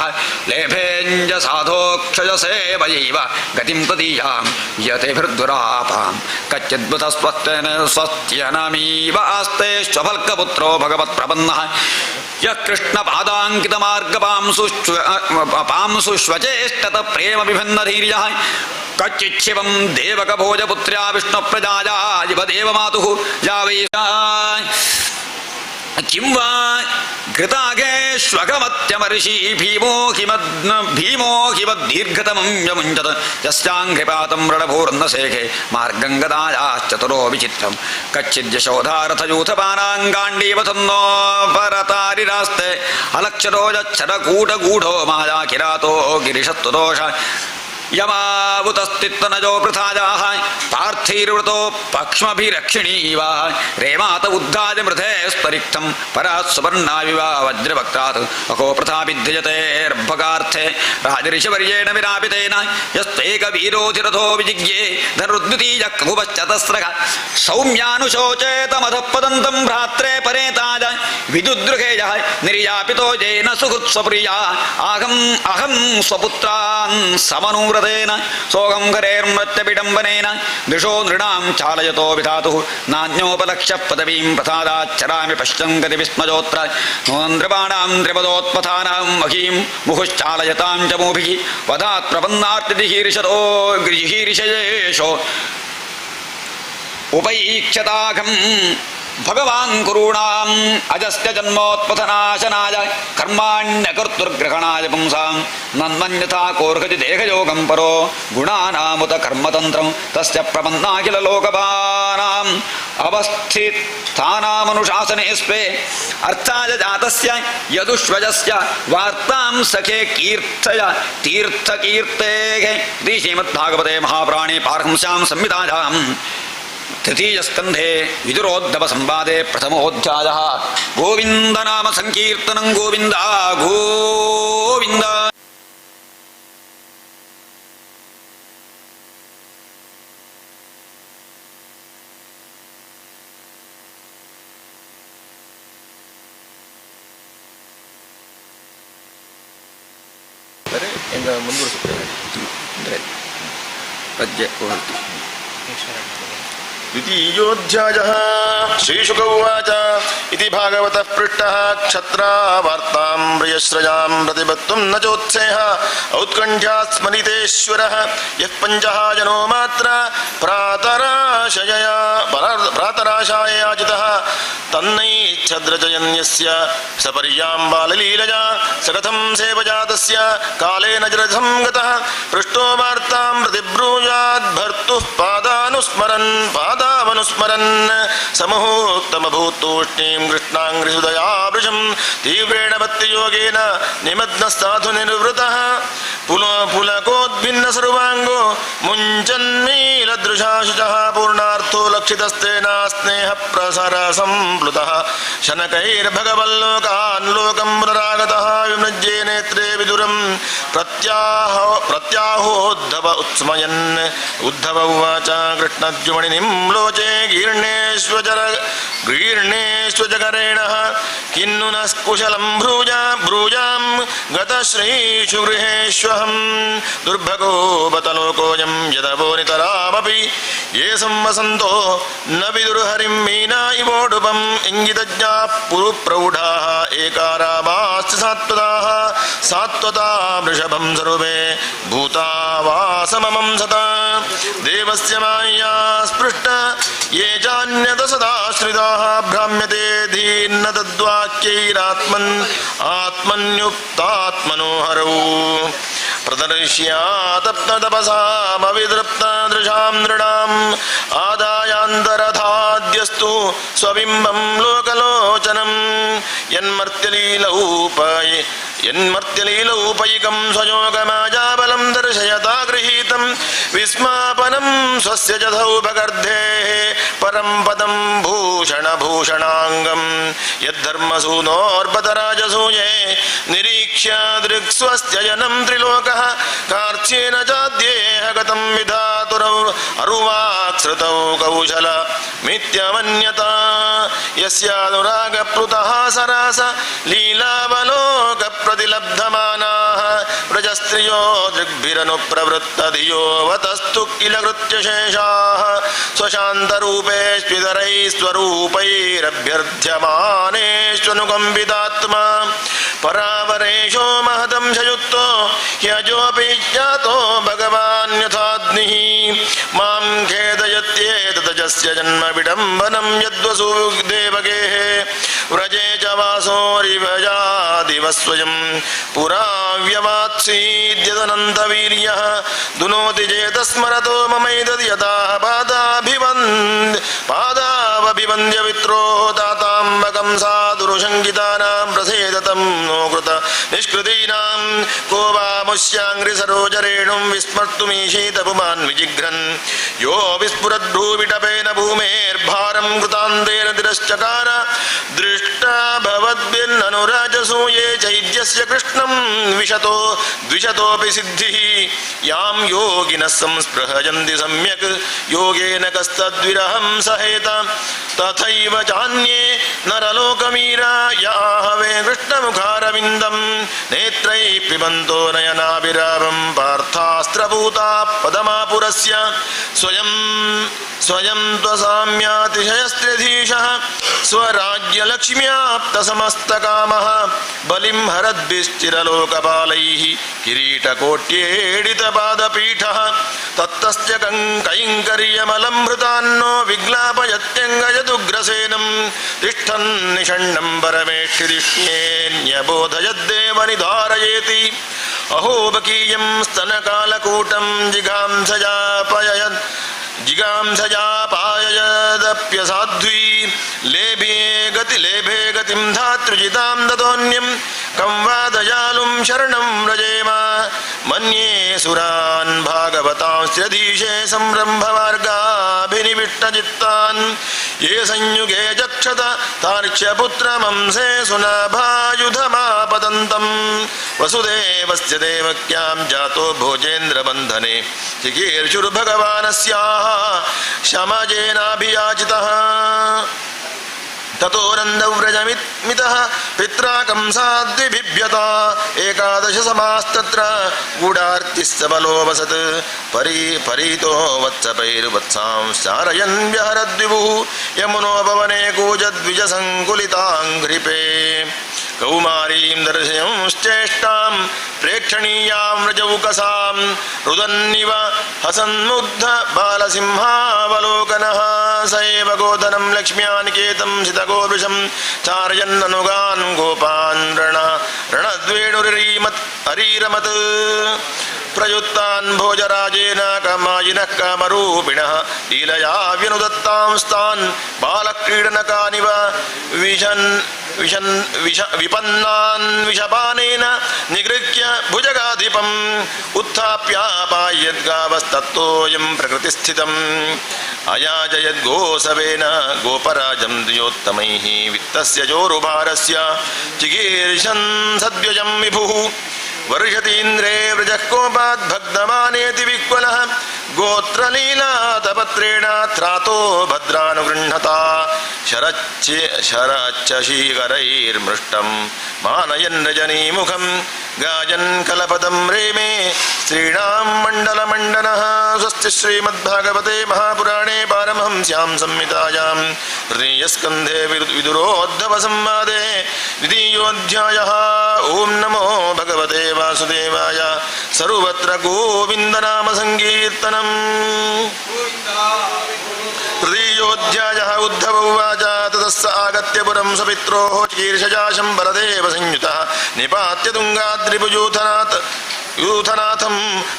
ಲೇಭೇಂಜ ಸಾಧೋಕ್ಷಜ ಸೇವಯೈವ ಗತಿಂ ತದೀಯಾಂ ಯತೇಭಿರ್ದುರಾಪಾಂ ಕಚ್ಚಿದ್ಬುಧಸ್ವಸ್ತ್ಯನಮೀವ ಆಸ್ತೆ ಶ್ವಫಲ್ಕಪುತ್ರೋ ಭಗವತ್ ಪ್ರಪನ್ನಃ ಯಃ ಕೃಷ್ಣ ಪಾದಾಂಕಿತ ಮಾರ್ಗ ಪಾಂಸು ಶ್ವಚೇಷ್ಟತ ಪ್ರೇಮ ವಿಭಿನ್ನ ಧೀರ್ಯ ಕಚ್ಚಿಚ್ಛಿವಂ ದೇವಕ ಭೋಜಪುತ್ರ್ಯಾ ವಿಷ್ಣು ಪ್ರಜಾಯಾ ಇವ ದೇವಮಾತುಃ ಯಾ ವೈ ಕಿಂ ವಾ ಘೃತಾಗೇಶ್ವಗಮತ್ಯಮರ್ಷಿ ಭೀಮೋ ಹಿಮದ್ದೀರ್ಘತಮಂ ಯಮುಂಜತ ಯಸ್ಯಾಂಘ್ರಿಪಾತಂ ರಣಭೂರ್ನಶೇಖೆ ಮಾರ್ಗಂಗದಾಯಾಶ್ಚತುರೋ ವಿಚಿತ್ರಂ ಕಚ್ಚಿದ್ಯಶೋಧಾರಥಯೂಥಪಾನಾಂಗಾಂಡೀವಥನ್ನೋ ಪರತಾರಿರಾಸ್ತೆ ಅಲಕ್ಷರೋಜಚ್ಚರಕೂಟಗೂಢೋ ಮಾಯಾ ಕಿರಾತೋ ಗಿರಿಶತ್ವದೋಷ ಯಮಾವುತಸ್ತಿತ್ತನಜೋ ಪೃಥಾಜಾಃ ಪಾರ್ಥೈರ್ವೃತೋ ಪಕ್ಷ್ಮಭಿರಕ್ಷಿಣೀವ ರೇಮಾತ ಉದ್ಧಾಯ ಮೃಧೇ ಸ್ತರಿಕ್ತಂ ಪರಾತ್ ಸುಪರ್ಣಾವಿವ ವಜ್ರವಕ್ತಾತ್ ಅಕೋ ಪ್ರಥಾಭಿಧ್ಯಜತೇರ್ಭಗಾರ್ಥೆ ರಾಜಋಷಿವರ್ಯೇಣ ವಿರಾಪಿತೇನ ಯಸ್ತೇಕ ವೀರೋಧಿರಥೋ ವಿಜಿಗ್ಯೇ ಧನುರ್ದ್ವಿತೀಯ ಕಗುಭಶ್ಚತಸ್ರಃ ಸೌಮ್ಯಾನುಶೋಚೇತಮಧಃ ಪದಂತಂ ಭ್ರಾತ್ರೆ ಪರೇತಾಜ ವಿದುದ್ರುಹೇಯಃ ನಿರ್ಯಾಪಿತೋ ಜೇನ ಸುಹೃತ್ಸ್ವಪ್ರಿಯಾ ಅಹಂ ಸ್ವಪುತ್ರಾನ್ ಸಮನೂರ ಸೋಗಂ ಗರೇರ್ಮೃತ್ಯ ವಿಡಂಬನೇನ ದಿಶೋ ನೃಣಾಂ ಚಾಲಯತೋ ವಿಧಾತುಃ ನಾನ್ಯೋಪಲಕ್ಷ್ಯ ಪದವೀಂ ಪ್ರಸಾದಾಚ್ಚರಾಮಿ ಪಶ್ಯನ್ ಗತಿ ವಿಸ್ಮಜೋತ್ರ ನೋಂದ್ರಪಾಣಾಂ ತ್ರಿಪದೋತ್ಪಥಾನಾಂ ಮಹೀಂ ಮುಹುಶ್ಚಾಲಯತಾಂ ಚ ಮೂಭಿಃ ವದಾತ್ ಪ್ರಪನ್ನಾರ್ತಿದಿಹೀರ್ಷತೋ ಗೃಹೀರ್ಷಯೇಷೋ ಉಪೈಕ್ಷತಾಘಂ ಭಗವಾನ್ ಕುರುಣಾಂ ಅಜಸ್ಯ ಜನ್ಮೋತ್ಪಥನಾಶನಾಯ ಕರ್ಮಾಣ್ಯಕರ್ತೃಗ್ರಹಣಾಯ ಪುಂಸಾಂ ನನ್ಮನ್ಯಥಾ ಕೋರ್ಹತಿ ದೇಹಯೋಗಂ ಪರೋ ಗುಣಾನಾಮುತ ಕರ್ಮತಂತ್ರಂ ತಸ್ಯ ಪ್ರಪನ್ನಾಖಿಲ ಲೋಕಪಾನಾಂ ಅವಸ್ಥಿತಾನಾಮನುಶಾಸನೆ ಸ್ವೆ ಅರ್ಥಾಯ ಜಾತಸ್ಯ ಯದುಶ್ವಜಸ್ಯ ವಾರ್ತಾಂ ಸಖೇ ಕೀರ್ತಯ ತೀರ್ಥಕೀರ್ತೇಗೆ ಶ್ರೀ ಶ್ರೀಮದ್ಭಾಗವತೆ ಮಹಾಪುರಾಣೇ ಪಾರಹಂಸ್ಯಾಂ ಸಂಹಿತಾಯಾಂ ತೃತೀಯಸ್ಕಂಧೆ ವಿದುರೋದ್ಧವ ಸಂವಾದೆ ಪ್ರಥಮೋಧ್ಯಾಯಃ. ಗೋವಿಂದ ನಾಮ ಸಂಕೀರ್ತನಂ ಗೋವಿಂದ ಗೋವಿಂದ. ಮುಂದುವರಿಸುತ್ತೇವೆ. ಪದ್ಯ ಹೋಯ್ತು. द्वितीयोऽध्यायः श्रीशुक उवाच इति भागवतः पृष्टः क्षत्रा वार्तां प्रियश्रयां प्रतिबद्धुं न चोत्सेह औत्कण्ठ्या स्मरितेश्वरः यः पञ्चः जनो मात्र प्रातराशाय याचितः तन्नैच्छद्रजयन्यस्य सपर्यां बाललीलया सकथं सेवजातस्य कालेन जरथं गतः पृष्टो वार्तां प्रतिब्रूयाद् भर्तुः पादावनुस्मरन् समूहोत्तमभूतूष्णीं कृष्णाङ्घ्रिसुदयावृशं तीव्रेण भक्तियोगेन निमग्नस्साधु निर्वृतः पुलकोद्भिन्न सर्वाङ्गो मुञ्चन्मीलदृशाशुचः पूर्णार्थो लक्षितस्तेन स्नेहप्रसरसंप्लुतः शनकैर्भगवल्लोकान् लोकं पुनरागतः विमृज्ये नेत्रे विदुरं प्रत्याहोद्धव उत्स्मयन् उद्धव उवाच कृष्णद्युमणिनिं लोचे गीर्णेष्वजकरेण किन्नु न कुशलं ब्रूजां गतश्रीषु गृहेष्वहं दुर्भगो बतलोकोऽयं यदवो नितरामपि ये संवसन्तो न विदुर्हरिं मीना इवोडुपम् इङ्गितज्ञाः पुरुप्रौढाः एकारामाश्च सात्वता वृषभं सर्वे भूतावासममं सता देवस्य माया स्पृष्ट ये चान्यदसदाश्रिताः भ्राम्यते धीर्न तद्वाक्यैरात्मन्युक्तात्मनो हरौ प्रदर्श्यातप्ततपसामविदृप्तदृशां नृणाम् आदायान्तरथाद्यस्तु स्वबिम्बं लोकलोचनं यन्मर्त्यलीलौपैकं स्वयोगमाजाबलं दर्शयता गृहीतं विस्मापनं स्वस्य च सौभगर्धेः परं पदं भूषणभूषणाङ्गं यद्धर्मसूनोर्पतराजसूये निरीक्ष्य दृक्स्वस्य जनं त्रिलोकः कार्च्येन चाद्येह गतं विधातुरौ अरुवाक्सृतौ कौशल मिथ्यमन्यता यस्यानुरागप्लुतः सरास लीलावलोकप्रतिलब्धमानाः व्रजस्त्रियो दृग्भिरनुप्रवृत्तधियो वतस्तु किल कृत्यशेषाः स्वशान्तरूपेष्वितरैः स्वरूपैरभ्यर्थ्यमानेष्वनुकम्पितात्मा परावरेशो महदंशयुक्तो ह्यजोऽपि ज्ञातो भगवान् यथाग्निः मां खेदयत्येतदजस्य जन्म विडम्बनं यद्वसुदेवगेः व्रजे च वासोरिवजादिव स्वयं पुरा व्यवात्सीद्यदनन्तवीर्यः दुनोति चेतस्मरतो ममैतद्यताः पादावभिवन्द्य वित्रोः ताताम्बकं साधुरुशङ्कितानां प्रसेदतं नो कृत निष्कृतीनां को वा मुष्याङ्घ्रिसरोजरेणुं विस्मर्तुमीशीतपुमान् विजिघ्रन् यो विस्फुरद्भ्रूविटपेन भूमेर्भारं कृतान्तेन तिरश्चकार दृष्टा भवद्भिर्ननुराजसूये चैद्यस्य कृष्णं द्विषतोऽपि सिद्धिः यां योगिनः संस्पृहयन्ति सम्यक् योगेन कस्तद्विरहं सहेत तथैव चान्ये नरलोकमीरा याहवे कृष्णमुखारविन्दं नेत्रैः पिबन्तो नयनाभिरावं पार्थास्त्रभूता पदमापुरस्य स्वयं त्वसाम्यातिशयस्त्रिधीशः स्वराज्यलक्ष्म्याप्तसमस्तकामः बलिं हरद्भिश्चिरलोकपालैः किरीटकोट्येडितपादपीठः ತತ್ತಸ್ಯ ಕೈಂಕರ್ಯಮಲಂ ಹೃತಾನ್ನೋ ವಿಗ್ಲಾಪಯತ್ಯಂಗಯದುಗ್ರಸೇನಂ ತಿಷ್ಠನ್ ನಿಷಣ್ಣಂ ಪರಮೇಷ್ಠಿರಿಷ್ಯೇನ್ಯಬೋಧಯದ್ದೇವ ನಿಧಾರಯೇತಿ ಅಹೋಬಕೀಯಂ ಸ್ತನಕಾಲಕೂಟಂ ಜಿಗಾಂಸಜಾಪಾಯಯದಪ್ಯಸಾಧ್ವಿ ಲೇಭೇ ಗತಿಂ ಧಾತೃಜಿತಾಂ ದದೋನ್ಯಂ ಕಂ ವಾ ದಯಾಲುಂ ಶರಣಂ ವ್ರಜೇಮ ಮನ್ಯೇ ಸುರಾನ್ ಭಾಗವತಾಂಸ್ತ್ಯಧೀಶೇ ಸಂರಂಭಮಾರ್ಗಾಭಿನಿವಿಷ್ಟಚಿತ್ತಾನ್ ಯೇ ಸಂಯುಗೇ ಜಕ್ಷತ ತಾರ್ಕ್ಷ್ಯಪುತ್ರಮಂಸೇ ಸುನಭಾಯುಧಮಾಪತಂತಂ ವಸುದೇವಸ್ಯ ದೇವಕ್ಯಾಂ ಜಾತೋ ಭೋಜೇಂದ್ರಬಂಧನೆ ಚಿಕೀರ್ಷುರ್ಭಗವಾನಸ್ಯಾಹ ಶಮಜೇನಾಭಿಯಾಚಿತಃ ತತೋರಂದವ್ರಜಮಿತಃ ಪಿತ್ರಾ ಕಂಸಾದ್ವಿಭಿಭ್ಯತ ಏಕಾದಶ ಸಮಾಸ್ತತ್ರ ಗೂಢಾರ್ತಿಸ್ಸಬಲೋವಸತ್ ಪರೀತೋ ವತ್ಸಪೈರ್ವತ್ಸಾಂ ಸಾರಯನ್ ವ್ಯಹರದ್ವಿಭುಃ ಯಮುನೋಪವನೆ ಕೂಜದ್ವಿಜಸಂಕುಲಿತಾಂಘ್ರಿಪೇ ಕೌಮಾರೀಂ ದರ್ಶಯಂಶ್ಚೇಷ್ಟಾಂ ಪ್ರೇಕ್ಷಣೀಯಾಂ ವ್ರಜೌಕಸಾಂ ರುದನ್ನಿವ ಹಸನ್ಮುಗ್ಧ ಬಾಲಸಿಂಹಾವಲೋಕನಃ ಸ ಏವ ಗೋಧನಂ ಲಕ್ಷ್ಮ್ಯಾನಿಕೇತಂ ಸಿತಗೋವೃಷಂ ಚಾರ್ಯನ್ನನುಗಾನ್ ಗೋಪಾನ್ ರಣದ್ವೇಣುರೀಮತ್ ಅರೀರಮತ್ ಪ್ರಯುಕ್ತಾನ್ ಭೋಜರಾಜೇನ ಕಾಮಾಯಿನಃ ಕಾಮರೂಪಿಣಃ ಲೀಲಯಾ ವ್ಯನುದತ್ತಾಂಸ್ತಾನ್ ಬಾಲಕ್ರೀಡನಕಾನಿವ ವಿಪನ್ನಾನ್ ವಿಷಪಾನೇನ ನಿಗೃಹ್ಯ ಭುಜಗಾಧಿಪಂ ಉತ್ಥಾಪ್ಯಾಪಾಯದ್ಗಾವಸ್ತತ್ತೋಯಂ ಪ್ರಕೃತಿಸ್ಥಿತಂ ಅಯಾಜಯದ್ಗೋಸವೇನ ಗೋಪರಾಜಂ ದ್ವಿಯೋತ್ತಮೈಃ ವಿತ್ತಸ್ಯ ಜೋರುಭಾರಸ್ಯ ಚಿಕೀರ್ಷನ್ ಸದ್ವ್ಯಜಂ ವಿಭುಃ ವರ್ಷತೀಂದ್ರೇ ವ್ರಜಃ ಕೋಪಾತ್ ಭಗ್ನಮಾನೇತಿ ವಿಕ್ವಲಃ ಗೋತ್ರಲೀಲಾತಪತ್ರೇಣ ತ್ರಾತೋ ಭದ್ರಾನುಗೃಹ್ಣತ ಶರಚ್ಚಶೀಕರೈರ್ಮೃಷ್ಟಂ ಮಾನಯನ್ ರಜನೀಮುಖಂ ಗಾಯನ್ ಕಲಪದಂ ರೇಮೇ ಸ್ತ್ರೀಣಾಂ ಮಂಡಲಮಂಡನಃ ಸ್ವಸ್ತಿ ಶ್ರೀಮದ್ಭಾಗವತೆ ಮಹಾಪುರಾಣೇ ಪಾರಮಹಂಸ್ಯಾಂ ಸಂಹಿತಾಯಾಂ ತೃತೀಯಸ್ಕಂಧೇ ವಿದುರೋದ್ಧವ ಸಂವಾದೇ ದ್ವಿತೀಯೋऽಧ್ಯಾಯಃ. ಓಂ ನಮೋ ಭಗವತೆ ವಾಸುದೇವಾಯ. ಸರ್ವತ್ರ ಗೋವಿಂದನಾಮ ಸಂಕೀರ್ತನಂ. ತೃತೀಯೋऽಧ್ಯಾಯಃ. ಉದ್ಧವ ಉವಾಚ ತತಸ್ಸ ಆಗತ್ಯ ಪುರಂ ಸ್ವಪಿತ್ರೋಃ ಚಿಕೀರ್ಷಜಾ ಶಂಬರದೇವ ಸಂಯುತಃ ನಿಪಾತ್ಯ ತುಂಗಾದ್ರಿಭುಜೂಥನಾಥಂ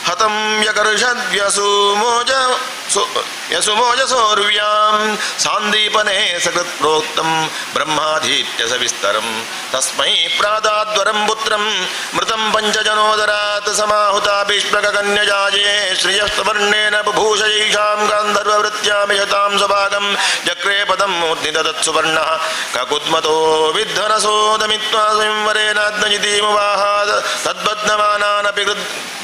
ಹತಂ ಯಸುಮೋಜಸೋರ್ವ್ಯಾಂ ಸಾಂದೀಪನೆ ಸಕೃತ್ ಪ್ರೋಕ್ತಂ ಬ್ರಹ್ಮಾಧೀತ್ಯ ಸವಿಸ್ತರಂ ತಸ್ಮೈ ಪ್ರಾದಾದ್ವರಂ ಪುತ್ರಂ ಮೃತಂ ಪಂಚಜನೋದರಾತ್ ಸಮಾಹುತಾ ಭೀಷ್ಮಕನ್ಯಜಾಯೇ ಶ್ರಿಯಸ್ತವರ್ಣೇನ ಬಭೂಷಯೈಷಾಂ ಗಾಂಧರ್ವವೃತ್ಯಾಮಿ ಶತಾಂ ಸ್ವಭಾಗಂ ಜಕ್ರೇ ಪದಂ ಮೂರ್ಧ್ನಿ ದದತ್ಸುವರ್ಣಃ ಕಕುದ್ಮತೋ ವಿದ್ಧನಸೋದಮಿತ್ವಾ ಸ್ವಯಂವರೇನಾದ್ನಜಿತೀಮುವಾಹಾದ ತದ್ಬಧ್ನಮಾನಾನಪಿ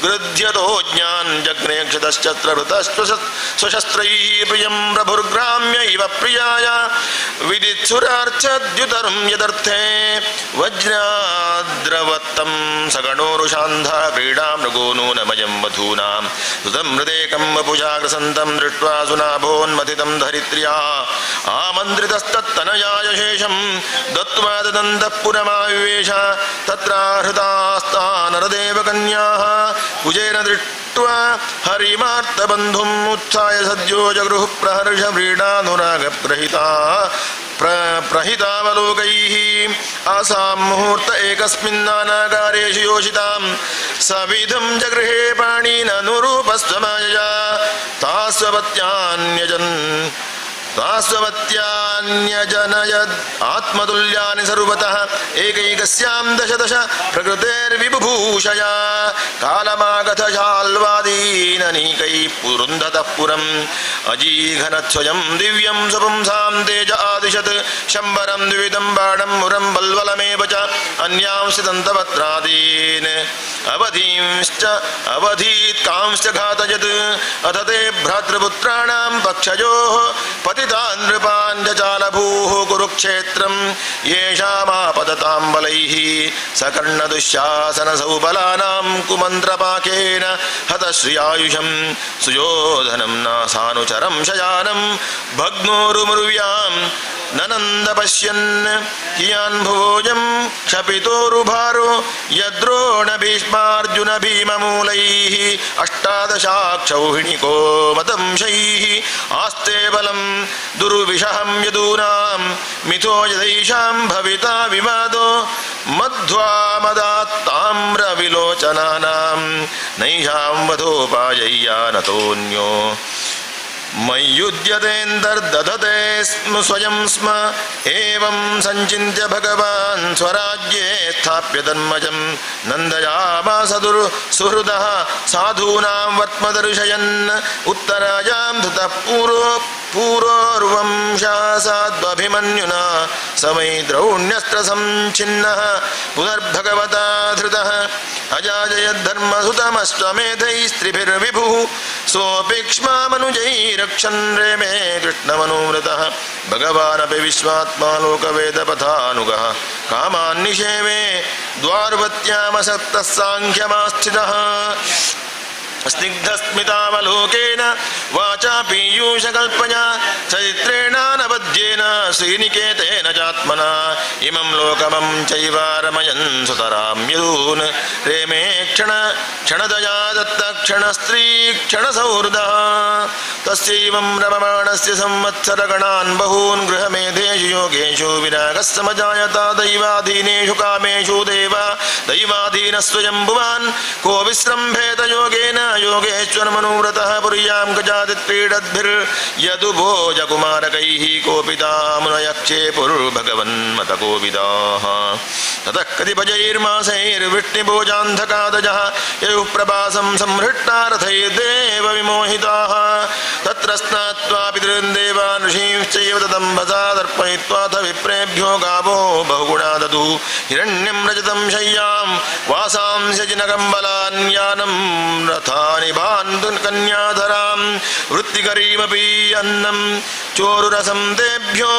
ಗೃಧ್ಯತೋ ಜ್ಞಾನ್ ಜಗ್ನೇ ಕ್ಷತಶ್ಚತ್ರವೃತಸ್ವಶಸ್ತ್ರೈಃ ಪ್ರಿಯಂ ಪ್ರಭುರ್ಗ್ರಾಮ್ಯೈವ ಪ್ರಿಯಾಯ ವಿದಿತ್ಸುರಾರ್ಚದ್ಯುತರಂ ಯದರ್ಥೇ ವಜ್ರಾದ್ರವತ್ತಂ ಸಗಣೋರುಷಾಂಧ ಕ್ರೀಡಾ ಮೃಗೋ ನೂನಮಯಂ ವಧೂನಾಂ ಸುತಂ ಹೃದೇಕಂ ವಪುಜಾಗ್ರಸಂತಂ ದೃಷ್ಟ್ವಾ ಸುನಾಭೋನ್ಮಥಿತಂ ಧರಿತ್ರ್ಯಾ ಆಮಂತ್ರಿತಸ್ತತ್ತನಯಾಯ ಶೇಷಂ ದತ್ವಾ ದದಂತಃ ಪುರಮಾವಿವೇಶ ತತ್ರಾಹೃತಾಸ್ತಾನರದೇವ ಕನ್ಯಾಃ ಕುಜೇನ ದೃಷ್ಟ್ವಾ ಹರಿಮಾರ್ತಬಂಧುಂ ಉತ್ಥಾಯ ಸದ್ಯೋ ಜಗೃಹು ಪ್ರಹರ್ಷ ಪ್ರಹಿತಾವಲೋಕೈಃ ಆಸಾಂ ಮುಹೂರ್ತ ಏಕಸ್ಮಿನ್ನಾನಾಗಾರೇಷು ಯೋಷಿತಾಂ ಸವಿಧಂ ಜಗೃಹೇ ಪಾಣೀನನುರೂಪಸ್ವಮಾಯಯಾ ತಾಸ್ವತ್ಯಾನ್ಯಜನಯದ್ ಆತ್ಮತುಲ್ಯಾನಿ ಸರ್ವತಃ ಏಕೈಕಸ್ಯಾಂ ದಶ ಪ್ರಕೃತೇರ್ವಿಬುಭೂಷಯಾ ಕಾಲಮಾಗತಶಾಲ್ವಾದೀನನೀಕೈಃ ಪುರುಂಧತಃ ಪುರಂ ಅಜೀಘನತ್ಸ್ವಯಂ ದಿವ್ಯಂ ಸ್ವಪುಂಸಾಂ ತೇಜ ಆದಿಶತ್ ಶಂಬರಂ ದ್ವಿವಿಧಂ ಬಾಣಂ ಮುರಂ ಬಲ್ವಲಮೇವ ಚ ಅನ್ಯಾಂಶ್ಚ ದಂತಪತ್ರಾದೀನ್ ಅವಧೀತ್ಕಾಂಶ್ಚ ಘಾತಯತ್ ಅಥ ತೇ ಭ್ರಾತೃಪುತ್ರಾಣಾಂ ಪಕ್ಷಯೋಃ ಪತಿತಾನ್ ನೃಪಾನ್ ಜಚಾಲಭೂಃ ಕುರುಕ್ಷೇತ್ರಂ ಯೇಷಾಮಾಪತತಾಂ ಬಲೈಃ ಸಕರ್ಣದುಶ್ಯಾಸನಸೌಬಲಾನಾಂ ಕುಮಂತ್ರಪಾಕೇನ ಹತಶ್ರಿಯಾಯುಷಂ ಸುಯೋಧನಂ ನಾಸಾನುಚರಂ ಶಯಾನಂ ಭಗ್ನೋರುಮುರ್ವ್ಯಾಂ ननन्द पश्यन् कियान् भुवोजं क्षपितोरुभारो यद्रोण भीष्मार्जुन भीममूलैः अष्टादशाक्षौहिणिको मतंशैः आस्ते बलं दुर्विषहं यदूनां मिथो यदैषां भविता विवादो मध्वा मदात्ताम्रविलोचनानां नैषां वधोपायय्या नतोऽन्यो मय्युद्यतेऽन्तर्दधते स्म स्वयं स्म एवं सञ्चिन्त्य भगवान् स्वराज्ये स्थाप्य तन्मजं नन्दयामास सुहृदः साधूनां वर्त्मदर्शयन् उत्तरायां धृतः पूरोर्वंशासाद्वभिमन्युना समै द्रौण्यस्त्रसंच्छिन्नः पुनर्भगवता धृतः अजाजयद्धर्मसुतमश्वमेधैस्त्रिभिर्विभुः सोऽपीक्ष्मामनुजैरक्षन् रेमे कृष्णमनुव्रतः भगवानपि विश्वात्मा लोकवेदपथानुगः कामान्निषेवे द्वार्वत्यामसक्तः साङ्ख्यमास्थितः स्निग्धस्मितावलोकेन वाचा पीयूषकल्पया चरित्रेणानबध्येन श्रीनिकेतेन चात्मना इमं लोकमं चैवारमयन् सुतरां यदून् रेमे क्षणदया दत्तक्षणस्त्री क्षणसौहृदः तस्यैवं रममाणस्य संवत्सरगणान् बहून् गृहमेधेषु योगेषु विरागः समजायता दैवाधीनेषु कामेषु देवा दैवाधीनस्वयम्भुवान् को विस्रम्भेत योगेन योगेश्वरमनुव्रतः पुर्यां गजादित्रीडद्भिर्यदुभोजकुमारकैः कोपितामुनयक्षेपुर्भगवन्मतकोविदाः ततः कतिपजैर्मासैर्वृष्टिभोजान्धकादजः ययुः प्रभासं संहृष्टा रथैर्देव विमोहिताः तत्र स्नात्वा पितॄन्देवान् ऋषींश्चैव तदम्भसा तर्पयित्वाथ विप्रेभ्यो गावो बहुगुणा ददुः हिरण्यं रजतं शय्यां वासांस्यजिनकम्बलान् यानं रथानि भान्तुन् कन्याधरां वृत्तिकरीमपि अन्नं चोरुरसं तेभ्यो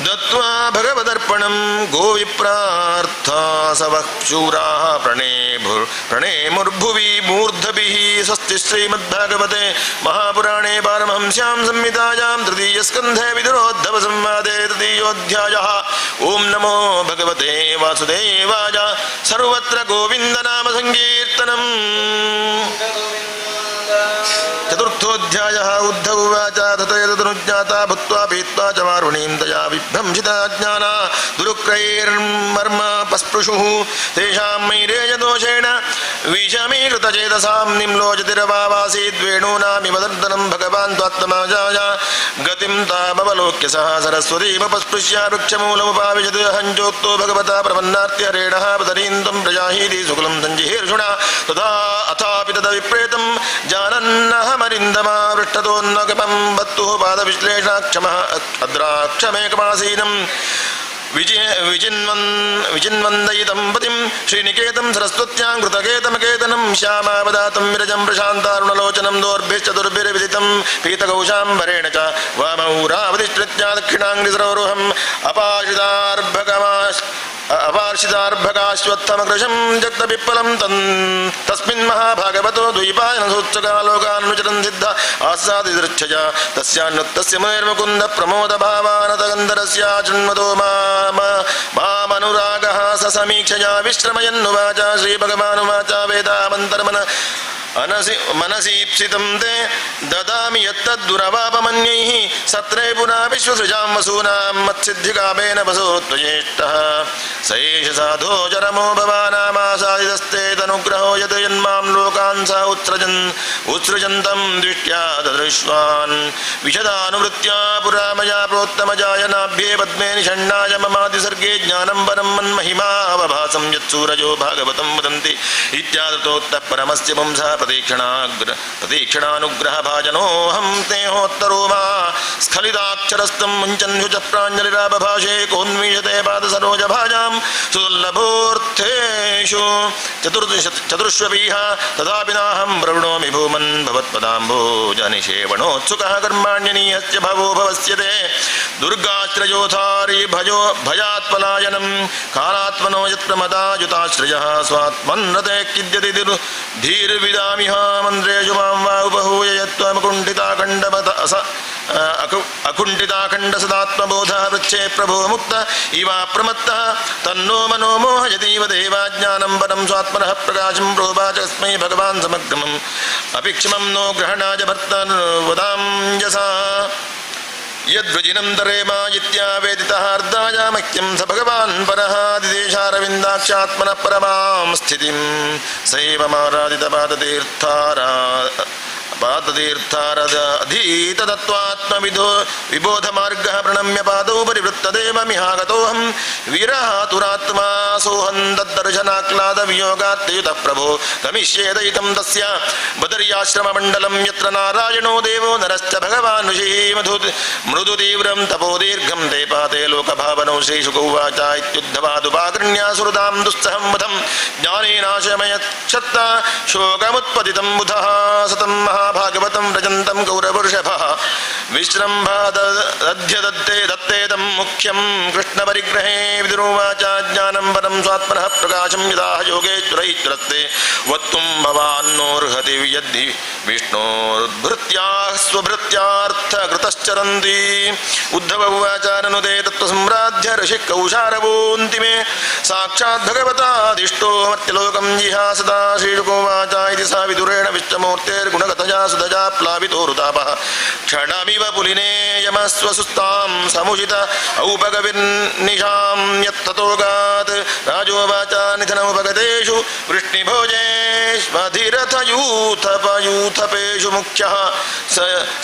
दत्त्वा भगवदर्पणं गोविप्रार्था सवः शूराः प्रणेमुर्भुवि मूर्धभिः स्वस्ति श्रीमद्भागवते महापुराणे पारमहंस्यां संहितायां तृतीयस्कन्धे विदुरोद्धवसंवादे तृतीयोऽध्यायः ॐ नमो भगवते वासुदेवाय सर्वत्र गोविन्दनामसङ्कीर्तनम् चतुर्थोऽध्यायः उद्धव उवाच ततयतनुज्ञाता भूत्वा पीत्वा च वारुणीं तया विभ्रंशिता ज्ञाना दुरुक्रैर्मर्म पस्पृशुः तेषां मैरेयदोषेण विषमीकृतचेतसां निम्लोचतिरवासीद्वेणूनामिव दर्दनं भगवान् त्वात्तमाजाय गतिं तामवलोक्य सः सरस्वतीमपस्पृश्य वृक्षमूलमुपाविशत् हञ्चोक्तो भगवता प्रपन्नार्त्यहरेणः पतरीन्तं प्रजाहीति शुक्लं सञ्जिहीर्षुणा तथा अथापि तदविप्रेतं जानन्नहमरिन्दमा पृष्ठतोन्नकपं बत्तुः पादविश्लेषणाक्षमः अद्राक्षमेकमासीनं विचिन्वन्दयितं पतिं श्रीनिकेतं सरस्वत्यां कृतकेतमकेतनं श्यामावदातं विरजं प्रशान्तारुणलोचनं दोर्भिश्चतुर्भिर्विदितं पीतकौशाम्बरेण च वामौरावतिष्ठृत्या दक्षिणाङ्गिसरोरुहम् अपार्षितार्भकाश्वत्थमकृशं जग्तपिप्पलं तस्मिन् महाभागवतो द्वैपायनसोत्सकालोकानुचरन् सिद्ध आस्सादिदृच्छया तस्यान्नुत्तस्य मुनिर्मुकुन्द प्रमोदभावानतगन्धरस्य शृण्वतो मामनुरागः स समीक्षया विश्रमयन्नुवाच श्रीभगवानुवाच वेदामन्तर्मन मनसीप्सितं ते ददामि यत्तद्दुरवापमन्यैः सत्रे पुनः विश्वसृजां वसूनां मत्सिद्धिकामेन वसो त्वयेष्टः स एष साधो चरमो भवानामासादितस्ते तनुग्रहो यत् यन्मां लोकान् स उत्सृजन्तं दृष्ट्या ददृश्वान् विशदानुवृत्त्या पुरा मया प्रोत्तमजायनाभ्ये पद्मे निषण्णाय ममादिसर्गे ज्ञानं परं मन्महिमावभासं यत्सूरजो भागवतं वदन्ति इत्यादतोक्तः परमस्य पुंसः प्रतीक्षणानुग्रहभाजनोऽहं स्नेहोत्तरो मा स्खलिताक्षरस्तं मुञ्चन् च प्राञ्जलिराबभाषे कोन्मीशते पादसरोजभाजां सुलभोऽर्थेषु चतुर्ष्वपीह तथापि नाहं प्रवृणोमि भूमन् भवत्पदाम्भोजनिषेवणोत्सुकः कर्माण्यनीहस्य भवो भवस्यते दुर्गाश्रयोधारी भयात्पलायनं कालात्मनो यत्प्रमदायुताश्रयः स्वात्मन्नते किद्यति धीर्विदामिह मन्त्रेषु मां वा उपहूय यत्त्वमुकुण्ठिताखण्डमत अकुण्ठिताखण्ड सदात्मबोधः वृक्षे प्रभो मुक्त इवा प्रमत्तः तन्नो मनो मोहयतीव देवाज्ञानं परं स्वात्मनः प्रकाशं प्रोवाच अस्मै भगवान् समग्रमम् अपिक्षमं नो ग्रहणाय भर्तनुवदां यद्वजिनं तरेमा इत्यावेदितः अर्धाय मह्यं स भगवान् परः दिदेशारविन्दाक्षात्मनः परमां स्थितिं पादतीर्थारधीततत्त्वात्मविदो विबोधमार्गः प्रणम्य पादौ परिवृत्तदेवमिहागतोऽहं वीरहातुरात्मा सोऽहं तद्दर्शनाक्लादवियोगात्युतः प्रभो गमिष्येदयितं तस्य बदर्याश्रममण्डलं यत्र नारायणो देवो नरश्च भगवान् ऋषिः मृदुतीव्रं तपोदीर्घं ते पाते लोकभावनौ श्रीशुकौवाच इत्युद्धवादुपाकृण्यासुरतां दुस्सहं वधं ज्ञानेनाशमयच्छत्त शोकमुत्पतितं बुधः सतं महाभागवतं व्रजन्तं गौरवृषभः विश्रम्भादध्यदत्तेदं मुख्यं कृष्णपरिग्रहे विदुरोवाच ज्ञानं परं स्वात्मनः प्रकाशं यदा योगेश्वरैश्वरस्ते वक्तुं भवान्नोर्हति यद्धि विष्णोरुद्भृत्याः स्वभृत्यार्थकृतश्चरन्ति उद्धव उवाच ननुते तत्त्वसम्राध्य ऋषिः कौशारवोऽन्तिमे साक्षात् भगवतादिष्टो मर्त्यलोकं जिहासदा श्रीशुकोवाच इति सा विदुरेण विश्वमूर्तेर्गुणगतया सुदजा प्लावितोरुतापः क्षणमिव पुलिने यमस्वसुस्तां समुचित औपगविर्निशां यत्ततोगात् राजोवाच निधनमुपगतेषु वृष्णिभोजेष्वधिरथयूथपेषु मुख्यः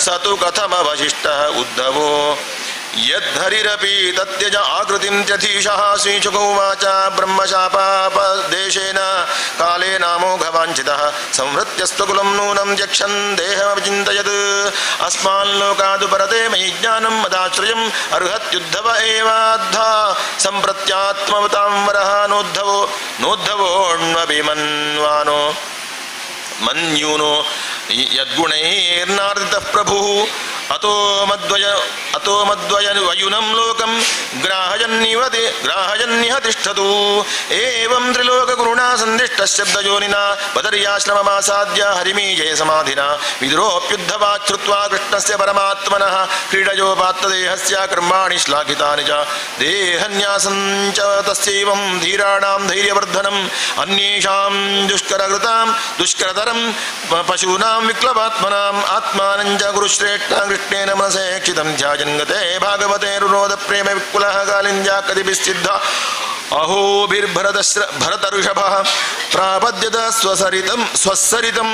स तु कथमवशिष्टः उद्धवो यद्धरिरपि तत्यज आकृतिं त्यधीशः श्रीशुकौवाच ब्रह्मशापापदेशेन काले नामोघवाञ्छितः संहृत्यस्त्वकुलं नूनं यक्षन् देहमचिन्तयत् अस्माल्लोकादुपरते मयि ज्ञानं मदाश्रयम् अर्हत्युद्धव एवाद्धा सम्प्रत्यात्मवतां वरः नोद्धवोऽण्वभिमन्वानो मन्यूनो यद्गुणैर्नार्दितः प्रभुः अतो मद्वयनुवयुनं लोकं ग्राहयन्निह तिष्ठतु एवं त्रिलोकगुरुणा सन्दिष्टः शब्दयोनिना बदर्याश्रममासाद्य हरिमीजे समाधिना विद्रोऽप्युद्धवात् श्रुत्वा कृष्णस्य परमात्मनः क्रीडयोपात्तदेहस्य कर्माणि श्लाघितानि च देहन्यासं च तस्यैवं धीराणां धैर्यवर्धनम् अन्येषां दुष्करतरं पशूनां विक्लवात्मनाम् आत्मानं च गुरुश्रेष्ठा कृष्णेन मनसे क्षितं ध्यायन्गते भागवते रुरोध प्रेम विपुलः कालिन्द्या कतिभिस्सिद्ध अहोभिर्भरतऋषभः प्रापद्यत स्वसरितं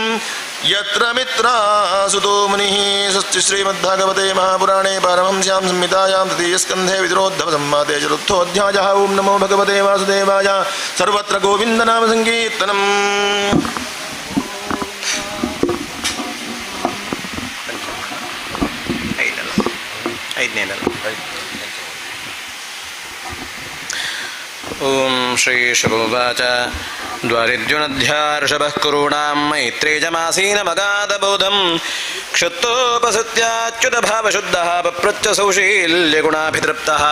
यत्र मित्रासुतो मुनिः स्वस्ति श्रीमद्भागवते महापुराणे पारमहंस्यां संहितायां तृतीयस्कन्धे विदुरोद्धवसंवादे चतुर्थोऽध्यायः ओं नमो भगवते वासुदेवाय सर्वत्र गोविन्दनाम संकीर्तनम् ओं श्रीशुकोवाच द्वारिद्युनध्यार्षभः कुरूणां मैत्रेयमासीनमगाधबोधं क्षुत्तोपसृत्याच्युतभावशुद्धः पप्रच्च सौशील्यगुणाभितृप्तः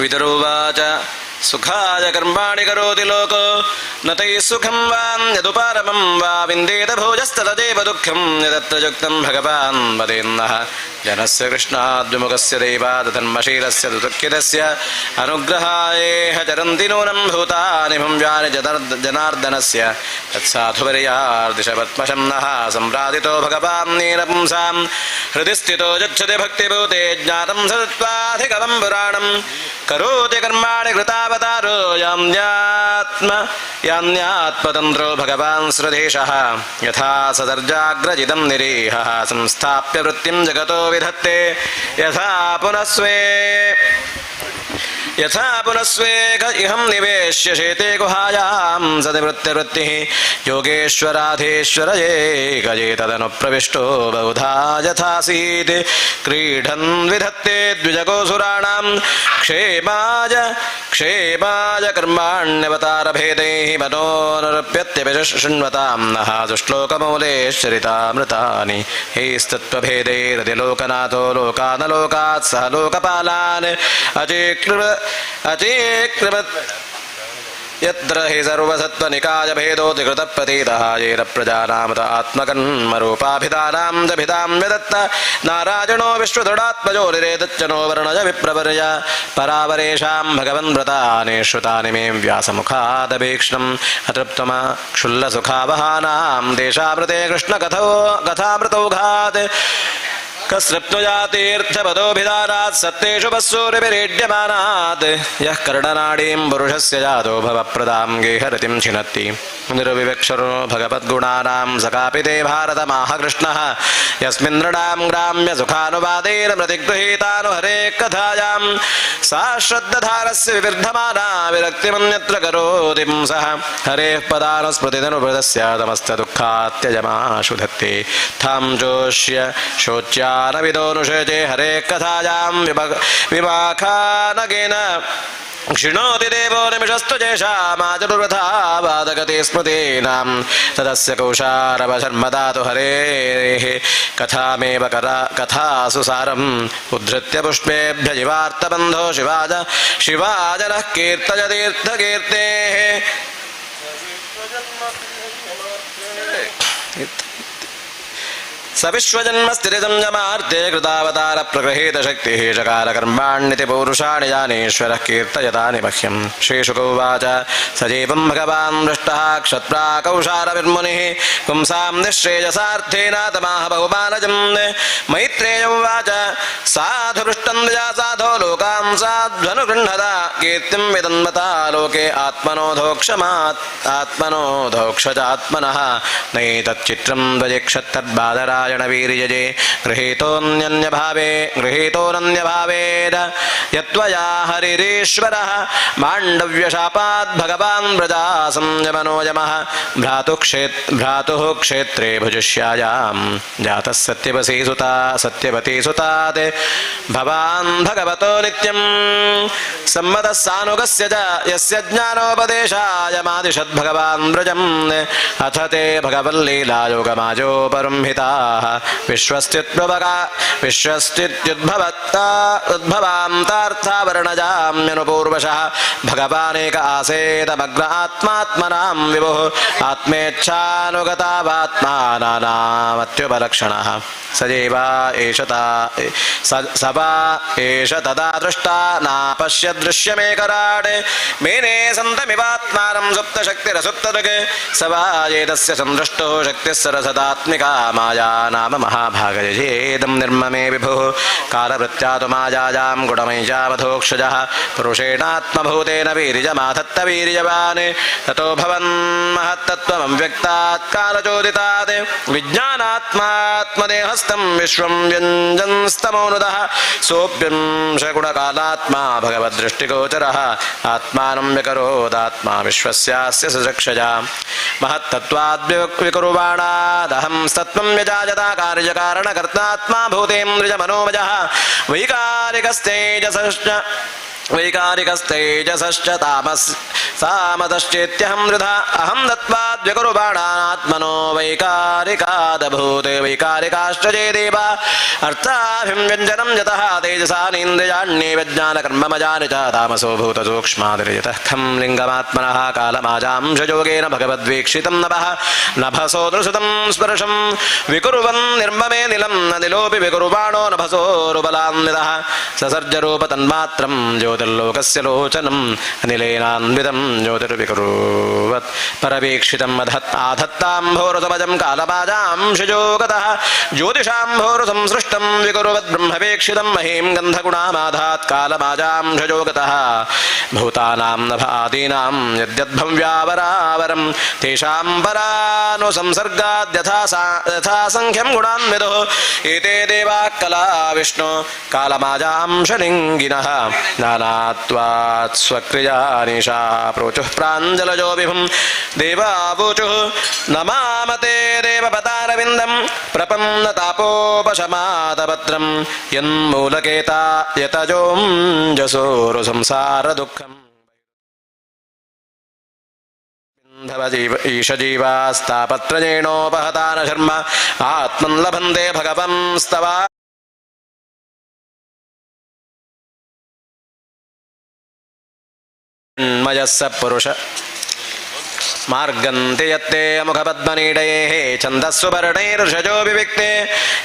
विदुरोवाच सुखाय कर्माणि करोति लोको न तैः सुखं वान्यदुपारमं वा विन्देत भोजस्तदेव दुःखं यदत्र युक्तं भगवान् वदेन्नः जनस्य कृष्णाद्विमुखस्य देवादधर्मशीलस्य दुदुःखितस्य अनुग्रहायेह चरन्ति नूनं भूतानि भुञ्जानि जनार्दनस्य तत्साधुवर्यार्दिशपद्मशं नः सम्प्रादितो भगवान्नेन पुंसां हृदि स्थितो यच्छति भक्तिभूते ज्ञातं सत्त्वाधिकमं पुराणं करोति कर्माणि कृतावतारो यान्यात्मतन्त्रो भगवान् श्रद्धेशः यथा सदर्जाग्रजितं निरीहः संस्थाप्य वृत्तिं जगतो विधत्ते यथा पुनस्वे इहं निवेश्य शेते गुहायां सतिवृत्तिवृत्तिः योगेश्वराधीश्वरये गजे तदनुप्रविष्टो बहुधा यथासीत् क्रीडन् विधत्ते द्विजगोसुराणां क्षेमाय कर्माण्यवतारभेदैः मनोनरप्यत्यभिशृण्वतां नः दुश्लोकमौलेश्चरितामृतानि हैस्तत्त्वभेदैरतिलोकनाथो लोकानलोकात् सह लोकपालान् यत्र हि सर्वसत्त्वनिकाय भेदोऽति कृतप्रतीतः येन प्रजानामत आत्मकर्मरूपाभिधानां च भिदां व्यदत्त नारायणो विश्वदृढात्मजो निरेदच्चनो वर्णज विप्रवर्य परावरेषां भगवन् व्रतानि श्रुतानि मे व्यासमुखादभीक्ष्णम् अतृप्तमा क्षुल्लसुखावहानां देशामृते कृष्णकथामृतौघात् कस्तृप्नुजातीर्थपदोभिधानात् सत्तेषु वस्सूरिभिरीड्यमानात् यः कर्णनाडीं पुरुषस्य जातो भवप्रदां गेहरतिं छिनत्ति निर्विवक्षरो भगवद्गुणानां सकापिते भारतमाह कृष्णः यस्मिन् नृणां ग्राम्यसुखानुवादेन प्रतिगृहीतानुहरे कथायां सा श्रद्धधारस्य विवर्धमाना विरक्तिमन्यत्र करोति पुंसः हरेः पदानुस्मृतिदनुवृतस्य तमस्तदुःखात्यजमाशु धत्ते थां जोष्य शोच्या नविदोनुषेचे हरे कथायां विमाखानगेन क्षिणोति देवो निमिषस्तु जेषामाचरुरथा वादगते स्मृतीनां तदस्य कौशारवशर्मदातु हरेः कथामेव कथासु सारम् उद्धृत्य पुष्पेभ्य जीवार्तबन्धो शिवाजनः कीर्तयतीर्थकीर्तेः सविश्वजन्मस्थितिसंयमार्थे कृतावतार प्रगृहीत शक्तिः चकार कर्माण्यति पौरुषाणि जानेश्वरः कीर्तयतानि मह्यं श्रीशुक उवाच सजीवं भगवान् दृष्टः क्षत्प्राकौशारविर्मुनिः पुंसां निःश्रेयसार्थेन तमाह बहुमानजं मैत्रेय उवाच साधुपृष्टं द्विजा साधो लोकान् साध्वनुगृह्णता कीर्तिं विदन्मता लोके आत्मनोधोक्षजात्मनः नैतच्चित्रं द्वजेक्षत्तद्बादरा वीर्यजे गृहीतोऽनन्यभावेद यत्त्वया हरिरीश्वरः माण्डव्यशापात् भगवान् व्रजा संयमनो भ्रातुः क्षेत्रे भुजिष्यायां जातः सत्यवती सुतात् भवान् भगवतो नित्यं सम्मतः सानुगस्य च यस्य ज्ञानोपदेशाय मादिशद्भगवान् व्रजम् अथ ते भगवल्लीलायोगमाजोपरुम्हिताः विश्वस्त्युद्भवान्तार्थावर्णजाम्यनुपूर्वशः भगवानेक आसेदमग्न आत्मात्मनां विभुः आत्मेच्छानुगतावात्मानानामत्युपलक्षणः सजीवा एष तदा दृष्टा नापश्यदृश्यमेकराट् मेने सन्तमिवात्मानं सुप्तशक्तिरसुप्तदृक् स वा एतस्य सन्दृष्टो शक्तिः सरसदात्मिका माया नाम महाभागयेदं निर्ममे विभुः कालवृत्त्या तु मायाजां गुणमयीजावधोक्षजः पुरुषेणात्मभूतेन वीर्यमाधत्तवीर्यवान् ततो भवन्महत्तत्त्वमव्यक्तात् कालचोदितात् विज्ञानात्मात्मदेहस्थं विश्वं व्यञ्जनस्तमोनुदः सोऽप्यंशगुणकालात्मा भगवद्दृष्टिगोचरः आत्मानं विकरोदात्मा विश्वस्यास्य सचक्षजा महत्तत्त्वाद्विकुर्वाणादहं सत्त्वं व्यजायता कार्यकारणकर्तात्मा भूतेन्द्रियमनोमयः वैकारिकस्तेजसश्च सामतश्चेत्यहं वृथा अहं दत्त्वाद्व्यकुर्बाणात्मनो वैकारिकादभूते वैकारिकाश्च चेदेव अर्थाभिव्यञ्जनं यतः तेजसा नेन्द्रियाण्येव ज्ञानकर्ममजानि च तामसो भूतसूक्ष्मादिर्यतः खं लिङ्गमात्मनः कालमाजांशयोगेन भगवद्वीक्षितं नभसो दृशुतं स्पर्शं विकुर्वन् निर्ममे निलं निलोऽपि विकुर्वाणो नभसोरुबलान्वितः ससर्जरूपतन्मात्रं ज्योतिर्लोकस्य लोचनम् अनिलेनान्वितं ज्योतिर्विकुर्वत् परवीक्षितम् आधत्ताम्भोरुसमजं कालमाजांशजो गतः ज्योतिषाम्भोरुसं सृष्टं विकुर्वत् ब्रह्मवेक्षितं महीं गन्धगुणामाधात् कालमाजांशजो गतः भूतानां नभादीनां यद्यद्भव्यावरावरं तेषां परानुसंसर्गाद्यथा संख्यं गुणान्विदुः एते देवाः कला विष्णु कालमाजांशलिङ्गिनः नानात्वात् स्वक्रियानिशा प्रोचुः प्राञ्जलजो विभुं देवावोचुः नमामते देवपतारविन्दं प्रपन्नतापोपशमादपत्रं यन्मूलकेता यतजोऽञ्जसोरुसंसारदुःखम् ईशजीवास्तापत्रयेणोपहता न शर्म आत्मन् लभन्ते भगवंस्तवा मयस्स पुरुष मार्गन्ते यत्ते मुखपद्मनीडयेः छन्दस्सुपर्णैर्षजो विविक्ते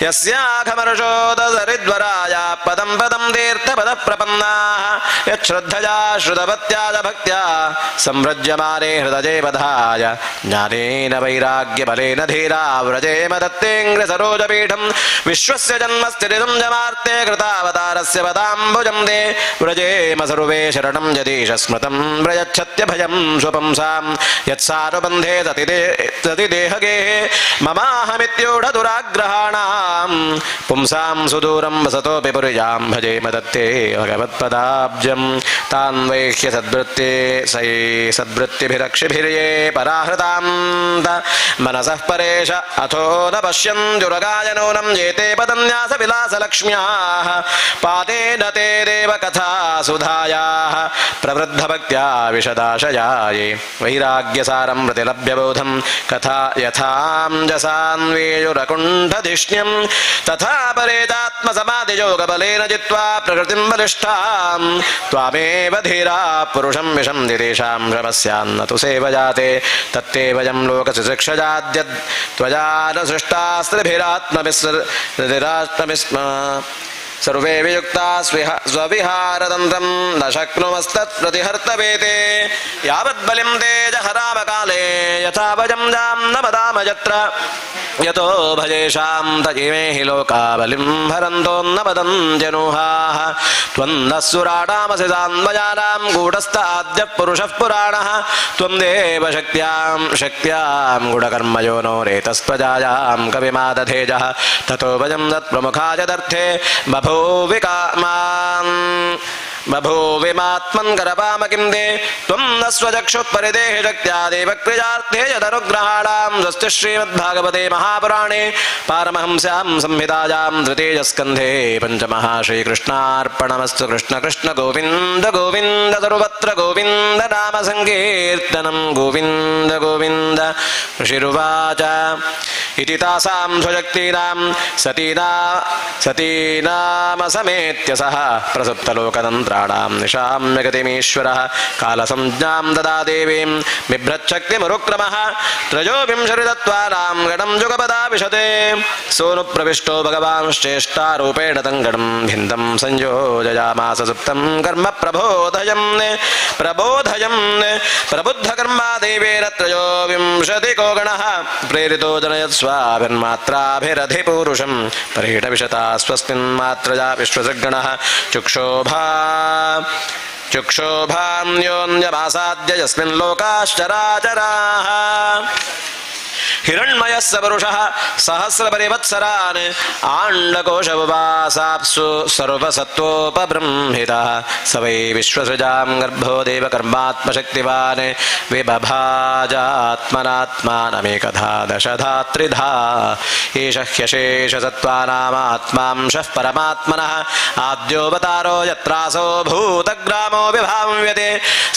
यस्याघमर्षोदसरिद्वराय पदं पदं तीर्थपदप्रपन्नाः यच्छ्रद्धया श्रुतवत्याज भक्त्या संव्रज्यमाने हृदये वधाय ज्ञानेन वैराग्यबलेन धीरा व्रजेम दत्तेऽङ्घ्रिसरोजपीठं विश्वस्य जन्मस्थितिं जमार्ते कृतावतारस्य पदाम्बुजं ते व्रजेम सर्वे शरणं यदीश स्मृतं व्रजच्छत्यभयं स्वपुंसां यत्सानुबन्धे सति देहगेः ममाहमित्यूढदुराग्रहाणां पुंसां सुदूरं वसतोऽपि पुर्यां भजेम दत्ते भगवत्पदाब्जं तान् वैह्य सद्वृत्तिभिरक्षिभिर्ये पराहृतां मनसः परेश अथो न पश्यन्त्युरगायनूनं जेते पदन्यासविलासलक्ष्म्याः पादेन ते देवकथा सुधायाः प्रवृद्धभक्त्या विशदाशयाये वैराग्यसारं प्रतिलभ्यबोधं कथा यथाञ्जसान्वेयुरकुण्ठधिष्ण्यं तथा परेतात्मसमाधियोगबलेन जित्वा प्रकृतिं बलिष्ठां त्वामेव धीरा पुरुषं विशं दिदेशां श्रमस्यान्न तु सेवजाते तत्ते वयं लोकशिक्षजाद्यद् त्वया न सृष्टास्त्रिभिरात्मविस्म सर्वे वियुक्ता स्वविहारतन्त्रं न शक्नुमस्तत्प्रतिहर्तवेते यावद्बलिं ते जहरामकाले यथा वयं जां न वदाम यत्र यतो भजेषां तजिमे हि लोका बलिं हरन्तोन्न वदन्त्यनुहाः त्वन्नस्सुराणामसि सान्वयानां गूढस्थाद्यः पुरुषः पुराणः त्वं देव शक्त्यां गूढकर्मयो नो रेतस्त्वजायां कविमादधेजः ततो वयं तत्प्रमुखाय दर्थे बभूविमात्मन् करपाम किं ते त्वं न स्वचक्षुः परिदेहि शक्त्या देवक्रियार्थे यदनुग्रहाणां स्वस्ति श्रीमद्भागवते महापुराणे पारमहंस्यां संहितायां तृतीयस्कन्धे पंचमः श्रीकृष्णार्पणमस्तु कृष्ण कृष्ण गोविन्द गोविन्द सर्वत्र गोविन्द नाम संकीर्तनं गोविन्द गोविन्द ऋषिरुवाच इति तासां स्वशक्तीनां सतीनामसमेत्य सह प्रसुप्तलोकतन्त्राणां निशाम्यगतिमीश्वरः कालसंज्ञां ददा देवीं बिभ्रच्छक्तिमुरुक्रमः त्रयोविंशतितत्त्वानां गणं जुगपदा विशते सोऽनुप्रविष्टो भगवान् श्रेष्ठारूपेण तं गणं भिन्दं संयोजयामास सुप्तं कर्म प्रबोधयन् प्रबुद्धकर्मा देवेन त्रयोविंशतिको गणः प्रेरितो जनयत् स्वाभिर्मात्राभिरधिपूरुषं परीडविशता स्वस्मिन्मात्रया विश्वसद्गणः चुक्षोभान्योन्यमासाद्य यस्मिन् लोकाश्चराचराः हिरण्मयस्य पुरुषः सहस्रपरिवत्सरान् आण्डकोशवासाप्सु सर्वसत्त्वोपबृंहितः स वै विश्वसृजां गर्भो देवकर्मात्मशक्तिवान् विबभाजात्मनात्मानमेकधा दशधा त्रिधा एष ह्यशेषसत्त्वानामात्मांशः परमात्मनः आद्योऽवतारो यत्रासो भूतग्रामो विभाव्यते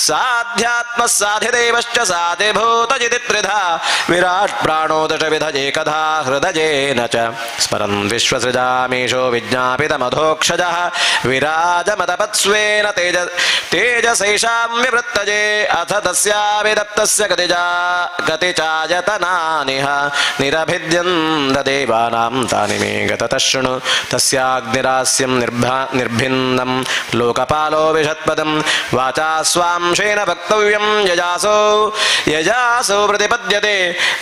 साध्यात्मः साधिदेवश्च साधिभूतजिति त्रिधा विराट् प्राणो दशविधजेकधा हृदयेन च स्मरन् विश्वसृजामीशो विज्ञापितमधोक्षजः विराजमतपत्स्वेन तेजसैषां विवृत्तजे अथ तस्याभिदत्तस्य गतिचायतनानिह निरभिद्यन्ददेवानां तानि मे गततः शृणु तस्याग्निरास्यं निर्भिन्नं लोकपालो विषत्पदं वाचा स्वांशेन वक्तव्यं यजासो प्रतिपद्यते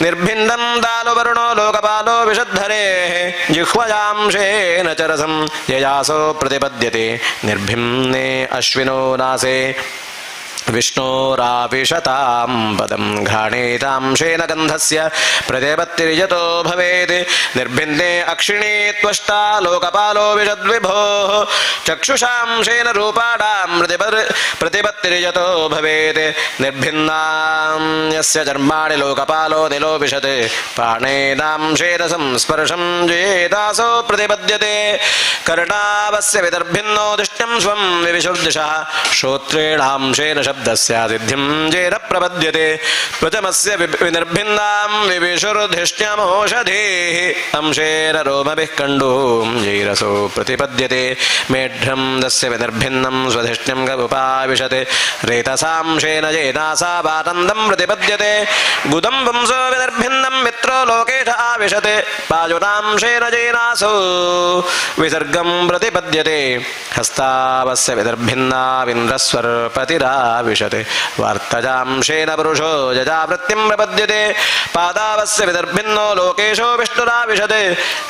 निर्भिन्नं दानुवरुणो लोकपालो विषद्धरेः जिह्वयांशेन चरसं ययासो प्रतिपद्यते निर्भिन्ने अश्विनो नासे विष्णोराविशतां पदं घ्राणेतांशेन गन्धस्य प्रतिपत्तिर्यतो भवेत् निर्भिन्ने अक्षिणे त्वष्टा लोकपालो विषद्विभोः चक्षुषांशेन रूपाणां प्रतिपत्तिर्यतो भवेत् निर्भिन्नां यस्य चर्माणि लोकपालो निलो विशत् पाणेनांशेन संस्पर्शं जेतासो प्रतिपद्यते कर्णावस्य विदर्भिन्नो दिष्ट्यं स्वं विविशुर्दिशः श्रोत्रेणांशेन शब्दस्य सिद्धिं येन प्रपद्यते प्रथमस्य विनिर्भिन्नां विविशुर्धिष्ण्यमौषधेः अंशेन रोमभिः कण्डूं जैरसो प्रतिपद्यते मेढ्रं दस्य विनिर्भिन्नं स्वधिष्ण्यं गमुपाविशते रेतसांशेन येनासा वानन्दं प्रतिपद्यते गुदं वंसो विनिर्भिन्नं मित्रो लोकेश आविशते पायुनांशेन येनासो विसर्गं प्रतिपद्यते हस्तावस्य विनिर्भिन्ना विन्द्रस्वर्पतिराविशते वार्तजांशेन पुरुषो यजावृत्तिं प्रपद्यते पादावस्य विदर्भिन्नो लोकेशो विष्णुराविशते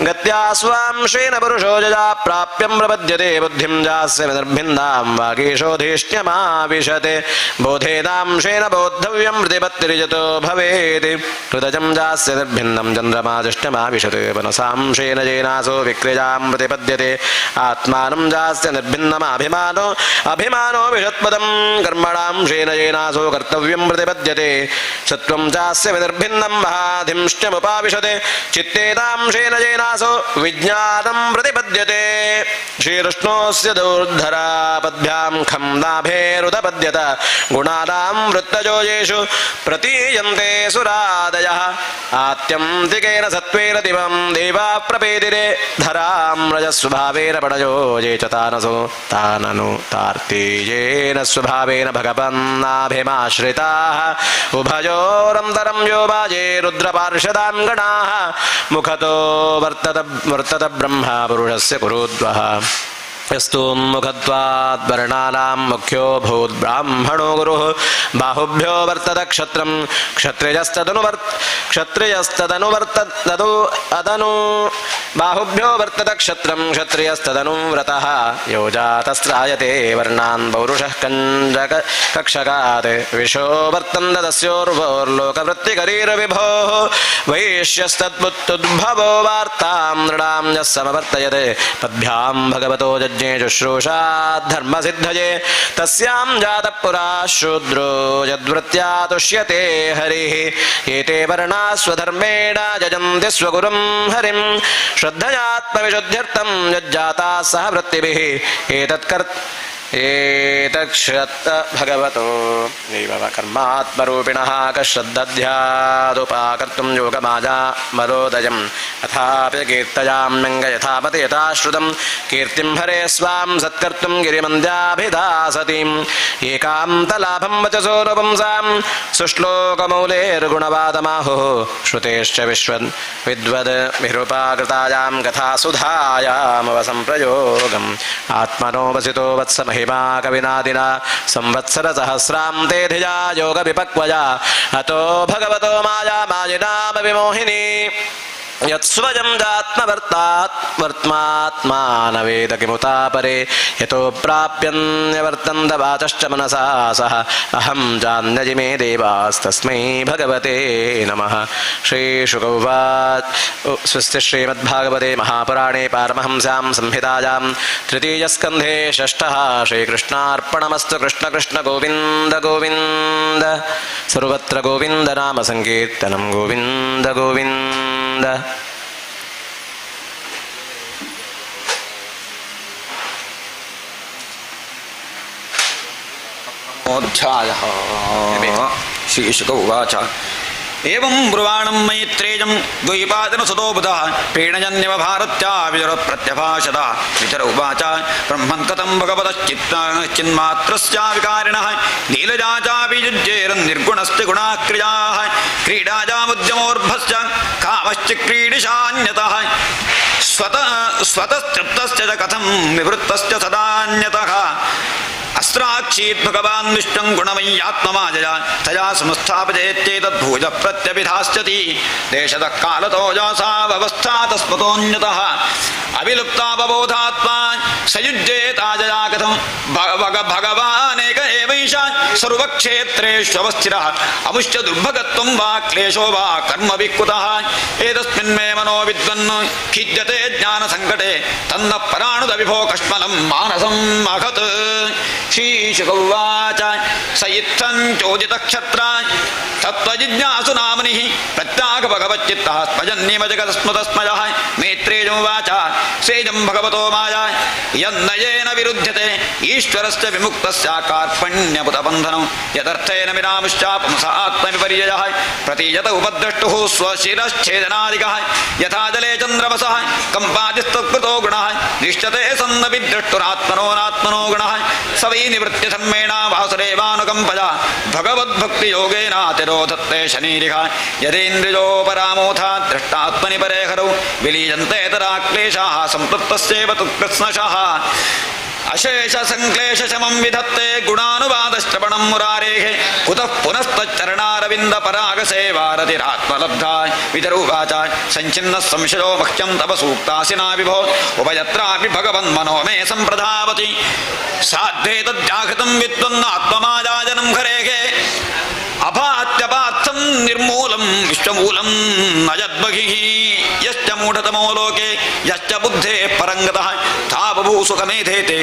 गत्या स्वांशेन पुरुषो यजा प्राप्यं प्रपद्यते बुद्धिं जास्य विदर्भिन्नां वागीशोधिष्ण्यमाविशते बोधेनांशेन बोद्धव्यं प्रतिपत्तिर्यतो भवेत् हृदयं जास्य निर्भिन्नं चन्द्रमादिष्ण्यमाविशते मनसांशेन येनासो विक्रियां प्रतिपद्यते आत्मानं जास्य निर्भिन्नमाभिमानो अभिमानो विषत्पदं कर्मणांशेन येनासो कर्तव्यं प्रतिपद्यते सत्त्वं चास्य विनिर्भिन्नं महाधिंष्ट्यमुपाविशते चित्तेनांशेन येनासो विज्ञानं प्रतिपद्यते श्रीकृष्णोऽस्य दूर्धरापद्भ्यां खं नाभेरुदपद्यत गुणानां वृत्तजो येषु प्रतीयन्ते सुरादयः आत्यन्तिकेन सत्त्वेन दिवं देवा प्रपेदिरे धरां रजस्वभावेन पणजो ये च तानसो ताननु तार्तीयेन स्वभावेन भगवन्नाभिमाश्रिताः उभयोरन्तरं यो वाजे रुद्रपार्षदाङ्गणाः मुखतो वर्तत ब्रह्मा पुरुषस्य कुरुद्वः यस्तोन्मुखत्वात् वर्णानां मुख्यो भूत् ब्राह्मणो गुरुः बाहुभ्यो वर्तत क्षत्रं बाहुभ्यो वर्तत क्षत्रं क्षत्रियस्तदनु व्रतः यो जातस्त्रायते वर्णान् पौरुषः कक्षकात् विशो वर्तन्त तस्योर्वोर्लोकवृत्तिकरीरविभोः वैश्यस्तद्भुत्तुद्भवो वार्तां नृणां यः समवर्तयते पद्भ्यां भगवतो यज्ञे शुश्रूषा धर्मसिद्धये तस्यां जातः पुरा शूद्रो यद्वृत्त्या तुष्यते हरिः एते वर्णा स्वधर्मेण यजन्ति स्वगुरुं हरिं श्रद्धयात्मविशुद्ध्यर्थं यज्जाताः सह वृत्तिभिः एतच्छ्रद्ध भगवतो कर्मात्मरूपिणः कश्रद्धध्यादुपाकर्तुं योगमाजा मरोदयम् अथापि कीर्तयाम्यङ्ग यथापति यथाश्रुतं कीर्तिं हरे स्वां सत्कर्तुं गिरिमन्द्याभिधासतिम् एकान्तलाभं वचसो नपुंसां सुश्लोकमौलेर्गुणवादमाहुः श्रुतेश्च विद्वद्भिरुपाकृतायां कथासुधायामवसंप्रयोगम् आत्मनो वसितो वत्समहि कविनादिना संवत्सरसहस्रां ते धिया योगविपक्वया अतो भगवतो माया मायिनाम विमोहिनी यत्स्वयं वर्त्मात्मा न वेद किमुता परे यतो प्राप्यन्यवर्तन्त वाचश्च मनसा सह अहं जान्यजिमे देवास्तस्मै भगवते नमः। श्रीशुक उवाच स्वस्ति श्रीमद्भागवते महापुराणे पारमहंस्यां संहितायां तृतीयस्कन्धे षष्ठः श्रीकृष्णार्पणमस्तु। कृष्ण कृष्ण गोविन्द गोविन्द सर्वत्र गोविन्द नाम संकीर्तनं गोविन्द गोविन्द। अध्यायः श्रीशुक उवाच एवं ब्रुवाणं मैत्रेयं द्वैपायनसुतो बुधः प्रीणयन्यव भारत्या विदुरप्रत्यभाषत वितर उवाच ब्रह्मन् कथं भगवतश्चिन्मात्रस्य विकारिणः लीलजा चापि युज्येरन्निर्गुणस्य गुणाक्रियाः क्रीडाजामुद्यमोर्भश्च कामश्च क्रीडिशान्यतः स्वतस्तृप्तश्च कथं विवृत्तश्च सदान्यतः अस्त्राक्षीत् भगवान् विष्णुं गुणमय्यात्ममाजया तया संस्थापयेत्येतद्भूय प्रत्यभिधास्यति देशतः कालतोजासावस्था तस्मतोऽन्यतः अविलुप्तावबोधात्मा सयुज्येताजया कथं भगवानेक एवैष सर्वक्षेत्रेष्वस्थिरः अमुष्य दुर्भगत्वं वा क्लेशो वा कर्म विकुतः एतस्मिन्मे मनो विद्वन् खिद्यते ज्ञानसङ्कटे तन्न पराणुदविभो कष्मलं मानसं महत् ಶ್ರೀಶುಕೌವಾಚ ಸ ಇತ್ತಂ ಚೋದಿತಕ್ಷತ್ರ ತತ್ವಜಿಜ್ಞಾಸು ನಾಮನಿಃ ಪ್ರತ್ಯಾಗ ಭಗವಚ್ಚಿತ್ತಃ ಸ್ಮಜನ್ನಿಮ ಜಗದಸ್ಮತಸ್ಮಜಃ ಮೇತ್ರೇಯೋವಾಚ ಸೇಜಂ ಭಗವತೋ ಮಾಯಾ ಯನ್ನಯೇನ ವಿರುಧ್ಯತೆ ಈಶ್ವರಸ್ಯ ವಿಮುಕ್ತಸ್ಯ ಕಾರ್ಪಣ್ಯಪುತಬಂಧನಂ ಯದರ್ಥೇನ ವಿನಾಮಶ್ಚ ಪುಂಸ ಆತ್ಮವಿಪರ್ಯಯಃ ಪ್ರತೀಯತ ಉಪದ್ರಷ್ಟುಃ ಸ್ವಶಿರಶ್ಛೇದನಾದಿಕಃ ಯಥಾ ಜಲೇ ಚಂದ್ರವಸಃ ಕಂಪಾದಿಸ್ತತ್ಕೃತೋ ಗುಣಃ ನಿಶ್ಚತೆ ಸನ್ನಪಿ ದ್ರಷ್ಟುರಾತ್ಮನೋ ಗುಣಃ ಸ ವೈ ನಿವೃತ್ಯ ಧರ್ಮೇಣ ವಾಸುದೇವಾನುಕಂಪಜ ಭಗವದ್ಭಕ್ತಿಯೋಗೇನ ತಿರೋಧತ್ತೆ ಶನೀರಿಹ ಯದೇಂದ್ರಿಯೋ ಪರಾಮೋಥ ದೃಷ್ಟಾತ್ಮನಿ ಪರೇ ಹರೌ ವಿಲೀಯಂತೆ ತದಾ ಕ್ಲೇಶಾಃ ಸಂತೃಪ್ತಸ್ಯೇವ ತುತ್ಕೃತ್ಸ್ನಶಃ ಅಶೇಷ ಸಂಕ್ಲೇಶ ಶಮಂ ವಿಧತ್ತೆ ಗುಣಾನುವಾದಶ್ರವಣಂ ಮುರಾರೇಃ ಕುತಃ ಪುನಸ್ತಚ್ಚರಣಾರವಿಂದ ಪರಾಗ ಸೇವಾರತಿರಾತ್ಮಲಬ್ಧ ವಿದರುವಾಚ ಸಂಚಿನ್ನ ಸಂಶಯೋ ಮಹ್ಯಂ ತವ ಸೂಕ್ತಾಸಿನಾ ವಿಭೋ ಉಭಯತ್ರಾಪಿ ಭಗವನ್ಮನೋ ಮೇ ಸಂಪ್ರಧಾವತಿ ಸಾಧ್ಯೇ ತದ್ಯಾಹೃತಂ ವಿದ್ವನ್ನಾತ್ಮಮಾಯಾಜನಂ ಹರೇಃ ಅಭಾತ್ಯಪಾರ್ಥಂ ನಿರ್ಮೂಲಂ ವಿಶ್ವಮೂಲಂ ನಯದ್ಬಹಿಃ ಯಶ್ಚ ಮೂಢತಮೋ ಲೋಕೆ ಯಶ್ಚ ಬುದ್ಧೇ ಪರಂಗತಃ ತಾವಭೂ ಸುಖಮೇಧೇತೆ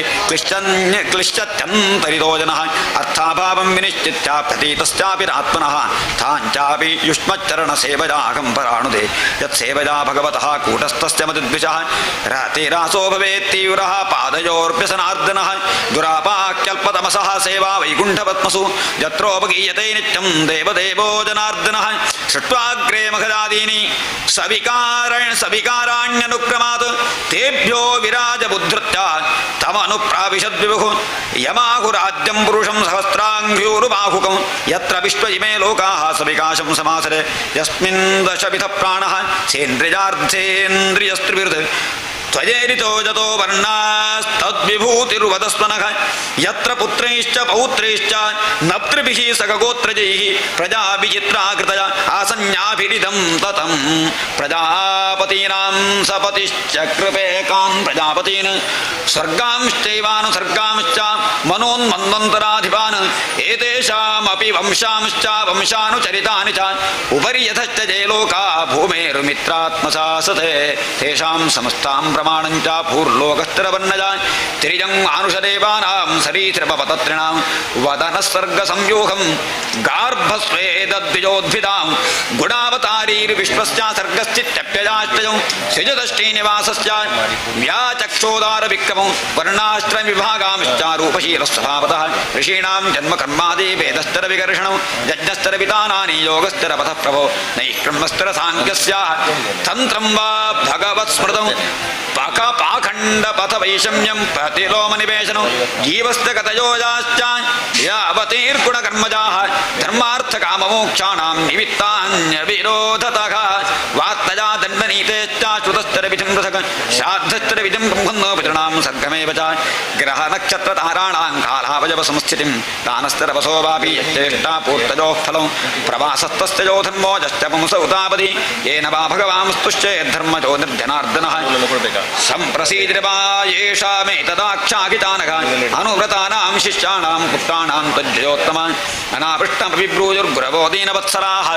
ಕ್ಲಿಶ್ಚತ್ಯಂತರಿತೋ ಜನಃ ಅರ್ಥಾಭಾವಂ ವಿನಿಶ್ಚಿತ್ಯ ಪ್ರತೀತಶ್ಚಾಪಿ ಆತ್ಮನಃ ತಾಂಚಾಪಿ ಯುಷ್ಮಚ್ಚರಣ ಸೇವಜಾಹಂ ಪರಾಣುದೇ ಯತ್ಸೇವಜಾ ಭಗವತಃ ಕೂಟಸ್ಥಸ್ಯ ಮದುದ್ವಿಷಃ ರತಿರಾಸೋ ಭವೇತ್ ತೀವ್ರಃ ಪಾದಯೋರ್ಪ್ಯಸನಾರ್ದನಃ ದುರಾಪಾಕ್ಯಲ್ಪತಮಸಃ ಸೇವಾ ವೈಕುಂಠಪದ್ಮಸು ಯತ್ರೋಪಗೀಯತೆ ನಿತ್ಯಂ ದೇವದೇವೋ ಜನಾರ್ದನಃ ಷಟ್ವಾಗ್ರೇ ಮಹದಾದೀನಿ ಸವಿಕಾರಾಣ್ಯನುಕ್ರಮಾತ್ ತೇಭ್ಯೋ ವಿರಾಜ ಬುದ್ಧೃತ್ಯ ತಮನುಪ್ರಾವಿಶದ್ವಿಭುಃ ಯಮಾಹುರಾದ್ಯಂ ಪುರುಷಂ ಸಹಸ್ರಾಂಘ್ಯೂರುಬಾಹುಕಂ ಯತ್ರ ವಿಶ್ವ ಇಮೇ ಲೋಕಾಃ ಸವಿಕಾಶಂ ಸಮಾಸರೆ ಯಸ್ಮಿನ್ ದಶವಿಧ ಪ್ರಾಣಃ ಸೇಂದ್ರಿಯಾರ್ಥೇಂದ್ರಿಯಸ್ತ್ರಿವಿರುದ್ ತ್ವಜೇರಿತೋ ಜತೋ ವರ್ಣಾಸ್ತದ್ವಿಭೂತಿರ್ವದಸ್ಮನಃ ಯತ್ರ ಪುತ್ರೈಶ್ಚ ಪೌತ್ರೈಶ್ಚ ನಪ್ತೃಭಿಃ ಸಖಗೋತ್ರಜೈಃ ಪ್ರಜಾಭಿಚಿತ್ರಾಕೃತಯ ಆಸನ್ಯಾಭಿರಿದಂ ತತಂ ಪ್ರಜಾಪತೀನಾಂ ಸಪತಿಶ್ಚಕ್ರಪೇ ಕಾನ್ ಪ್ರಜಾಪತೀನ್ ಸ್ವರ್ಗಾಂಶ್ಚೈವಾನುಸರ್ಗಾಂಶ್ಚ ಮನೋನ್ಮನ್ವಂತರಾಧಿಪಾನ್ ಏತೇಷಾಮಪಿ ವಂಶಾಂಶ್ಚ ವಂಶಾನುಚರಿತಾನಿ ಚ ಉಪರಿ ಯಥಶ್ಚ ಜಯಲೋಕಾ ಭೂಮೇರುಮಿತ್ರಾತ್ಮಸಾಸತೆ ತೇಷಾಂ ಸಮಸ್ತಾಂ ಪ್ರಮಾಣಂಚ ಭೂರ್ಲೋಕಸ್ಥಿರವನ್ನಜ ತ್ರಿಜಂ ಆನುಷದೇವಾನಾಂ ಸರೀಸೃಪಪತತ್ರಿಣಾಂ ವದನಸ್ಸರ್ಗ ಸಂವ್ಯೂಹಂ ಗಾರ್ಭಸ್ವೇದದ್ವಿಜೋದ್ಭಿದಾಂ ಗುಣಾವತಾರೀರ್ವಿಶ್ವಸ್ಯ ಸರ್ಗಸ್ಥಿತ್ಯಪ್ಯಜಾಶ್ಚಯಂ ಸಿಜದಷ್ಟೀನಿವಾಸಸ್ಯ ವ್ಯಾಚಕ್ಷೋದಾರ ವಿಕ್ರಮಂ ವರ್ಣಾಶ್ರಮ ವಿಭಾಗಾಂಶ್ಚ ರೂಪಶೀಲಸ್ವಭಾವತಃ ಋಷೀಣಾಂ ಜನ್ಮಕರ್ಮಾದಿ ವೇದಸ್ಥರ ವಿಕರ್ಷಣಂ ಯಜ್ಞಸ್ಥರ ವಿಧಾನಾನಿ ಯೋಗಸ್ಥರ ಪಥ ಪ್ರಭೋ ನೈಷ್ಕ್ರಮ್ಯಸ್ಥರ ಸಾಂಖ್ಯಸ್ಯ ತಂತ್ರಂ ವಾ ಭಗವತ್ ಸ್ಮೃತಂ ಪಾಖಂಡ ಪಥ ವೈಷಮ್ಯಂ ಪ್ರತಿಲೋಮ ನಿವೇಶನಂ ಜೀವಸ್ಥ ಕಥಯೋಜಾಶ್ಚ ಯಾವತೀರ್ಗುಣ ಕರ್ಮಜಾಃ ಧರ್ಮಾರ್ಥ ಕಾಮಮೋಕ್ಷಾಣಾಂ ನಿಮಿತ್ತಾನ್ಯ ವಿರೋಧತಃ ವಾತ್ತಜಾ ದಂಡನೀತೇಶ್ಚ ಶ್ರುತಸ್ಥರ ವಿಧಿಂ ಪೃಥಕ್ ಶ್ರಾದ್ದಸ್ಥರ ವಿಧಿಂ ಬ್ರಹ್ಮನ್ನೋ ಪಿತॄಣಾಂ ಸರ್ಗಮೇವ ಚ ಗ್ರಹ ನಕ್ಷತ್ರ ತಾರಾಣಾಂ ಕಾಲಾವಯವ ಸಂಸ್ಥಿತಿಂ ದಾನಸ್ಥರ ವಸೋ ವಾಪಿ ಯಚ್ಚೇಷ್ಟಾ ಪೂರ್ತಜೋಃ ಫಲಂ ಪ್ರವಾಸಸ್ತಸ್ಯಜೋ ಧರ್ಮೋ ಜಶ್ಚ ಪುಂಸ ಉತಾಪದಿ ಯೇನ ವಾ ಭಗವಾನ್ ಸ್ತುಷ್ಯೇದ್ ಧರ್ಮಜೋ ನಿರ್ಜನಾರ್ದನಃ ಸಂಪ್ರಸೀದಿರ್ವಾ ಯೇಷಾಮೇತದಾಖ್ಯಾಖಿತಾನಘ ಅನುವ್ರತಾನಾಂ ಶಿಷ್ಯಾಣಾಂ ಪುತ್ರಾಣಾಂ ತಜ್ಜಯೋತ್ತಮ ಅನಾಪೃಷ್ಟಮಪಿ ಬ್ರೂಜುರ್ಗುರವೋ ದೀನವತ್ಸರಾಃ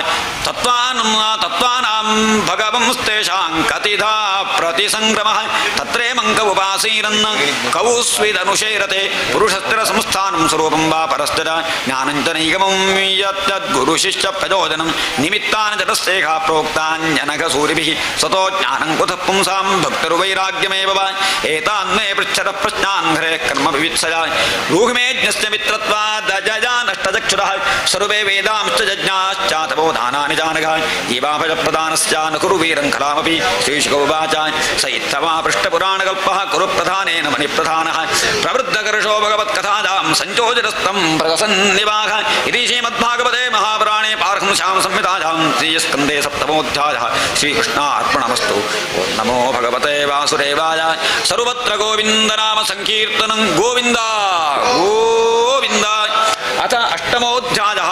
ತತ್ವಾನಾಂ ಭಗವಂಸ್ತೇಷಾಂ ಕತಿಧಾ ಪ್ರತಿಸಂಗ್ರಮಃ ತತ್ರೇಮಂಕ ಉಪಾಸೀರನ್ನ ಕೌಸ್ವಿದನುಶೇರತೆ ಪುರುಷಸ್ಥಿರ ಸಂಸ್ಥಾನಂ ಸ್ವರೂಪಂ ವಾ ಪರಸ್ಥಿರ ಜ್ಞಾನಂಚ ನೈಗಮಂ ಯತ್ತದ್ಗುರು ಶಿಷ್ಯ ಪ್ರಚೋದನಂ ನಿಮಿತ್ತಾನಿ ಜಟಸ್ಥೇಖ ಪ್ರೋಕ್ತಾನ್ಯನಘ ಸೂರಿಭಿಃ ಸತೋ ಜ್ಞಾನಂ ಕುತಃ ಪುಂಸಾಂ ಭಕ್ತಿರ್ವೈರಾಗ್ಯಮೇವ ವಾ ಏತಾನ್ಮೇ ಪೃಚ್ಛತಃ ಪ್ರಶ್ನಾನ್ ಹರೇ ಕರ್ಮ ವಿವಿತ್ಸಯ ರೂಹಿಮೇಜ್ಞಸ್ಯ ಮಿತ್ರತ್ವಾದಜಜಾ ನಷ್ಟಚಕ್ಷುರಃ ಸರ್ವೇ ವೇದಾಂಶ್ಚ ಯಜ್ಞಾಶ್ಚ ತಪೋದಾನಾನಿ ಜಾನಘ ಜೀವಾಭಯ ಪ್ರಧಾನಸ್ಯ ನ ಕುರು ವೀರಂ ಕಲಾಮಪಿ ಶ್ರೀಶುಕೌವಾಚ ಸ ಇತ್ತವಾ ಪೃಷ್ಠಪುರಾಣಕಲ್ಪಃ ಕುರು ಪ್ರಧಾನೇನ ಮಣಿಪ್ರಧಾನಃ ಪ್ರವೃದ್ಧಕರ್ಷೋ ಭಗವತ್ಕಥಾಜಾಂ ಸಂಚೋದಿತಸ್ತಂ ಪ್ರಸನ್ನಿವಾಹ ಇತಿ ಶ್ರೀಮದ್ಭಾಗವತೆ ಮಹಾಪುರಾಣೇ ಪಾರ್ಹಂಸ್ಯಾಂ ಸಂಹಿತಾಯಾಂ ಶ್ರೀಸ್ಕಂದೇ ಸಪ್ತಮೋಧ್ಯಾಯಃ ಶ್ರೀಕೃಷ್ಣಾರ್ಪಣಮಸ್ತು ಓಂ ನಮೋ ಭಗವತೆ ವಾಸುದೇವಾಯ ಸರ್ವತ್ರ ಗೋವಿಂದ ನಾಮ ಸಂಕೀರ್ತನಂ ಗೋವಿಂದ ಗೋವಿಂದ ಅಥ ಅಷ್ಟಮೋಧ್ಯಾಯಃ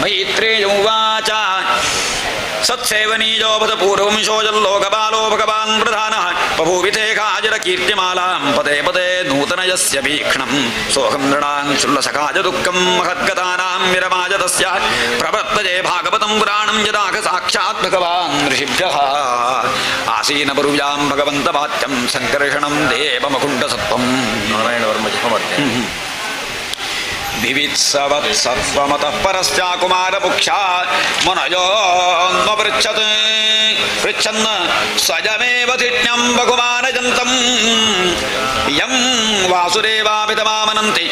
ಮೈತ್ರೇಯೋವಾಚ ಸತ್ಸೇವನೀಯೋ ಭದ ಪೂರ್ವವಂಶೋಜಲ್ಲೋಕಪಾಲೋ ಭಗವಾನ್ ಪ್ರಧಾನಃ ಬಭೂವಿಥೇಖಾಜಿರ ಕೀರ್ತಿಮಾಲಾಂ ಪದೇ ಪದೇ ನೂತನಯಸ್ಯ ಭೀಕ್ಷ್ಣಂ ಸೋಹಂ ನೃಣಾಂ ಶುಲ್ಲಸಖಾಜ ದುಃಖಂ ಮಹದ್ಗತಾನಾಂ ವಿರಮಾಜ ತಸ್ಯ ಪ್ರವರ್ತಜೆ ಭಾಗವತಂ ಪುರಾಣಂ ಯದಾಖ ಸಾಕ್ಷಾತ್ ಭಗವಾನ್ ಋಷಿಭ್ಯಃ ಆಸೀನ ಬರುವ್ಯಾಂ ಭಗವಂತ ವಾಚ್ಯಂ ಸಂಕರ್ಷಣಂ ದೇವಮಕುಂಠ ಸತ್ವಂ ನಾರಾಯಣ ವರ್ಮ ಜಪ ಮಾಡ್ತೇನೆ विवित्सवत्सत्वमतः परस्या कुमारमुख्या मुनयोन्वपृच्छत् पृच्छन् स्वयमेव धिज्ञं बहुमानजन्तम् यं वासुदेवाभितमामनन्ति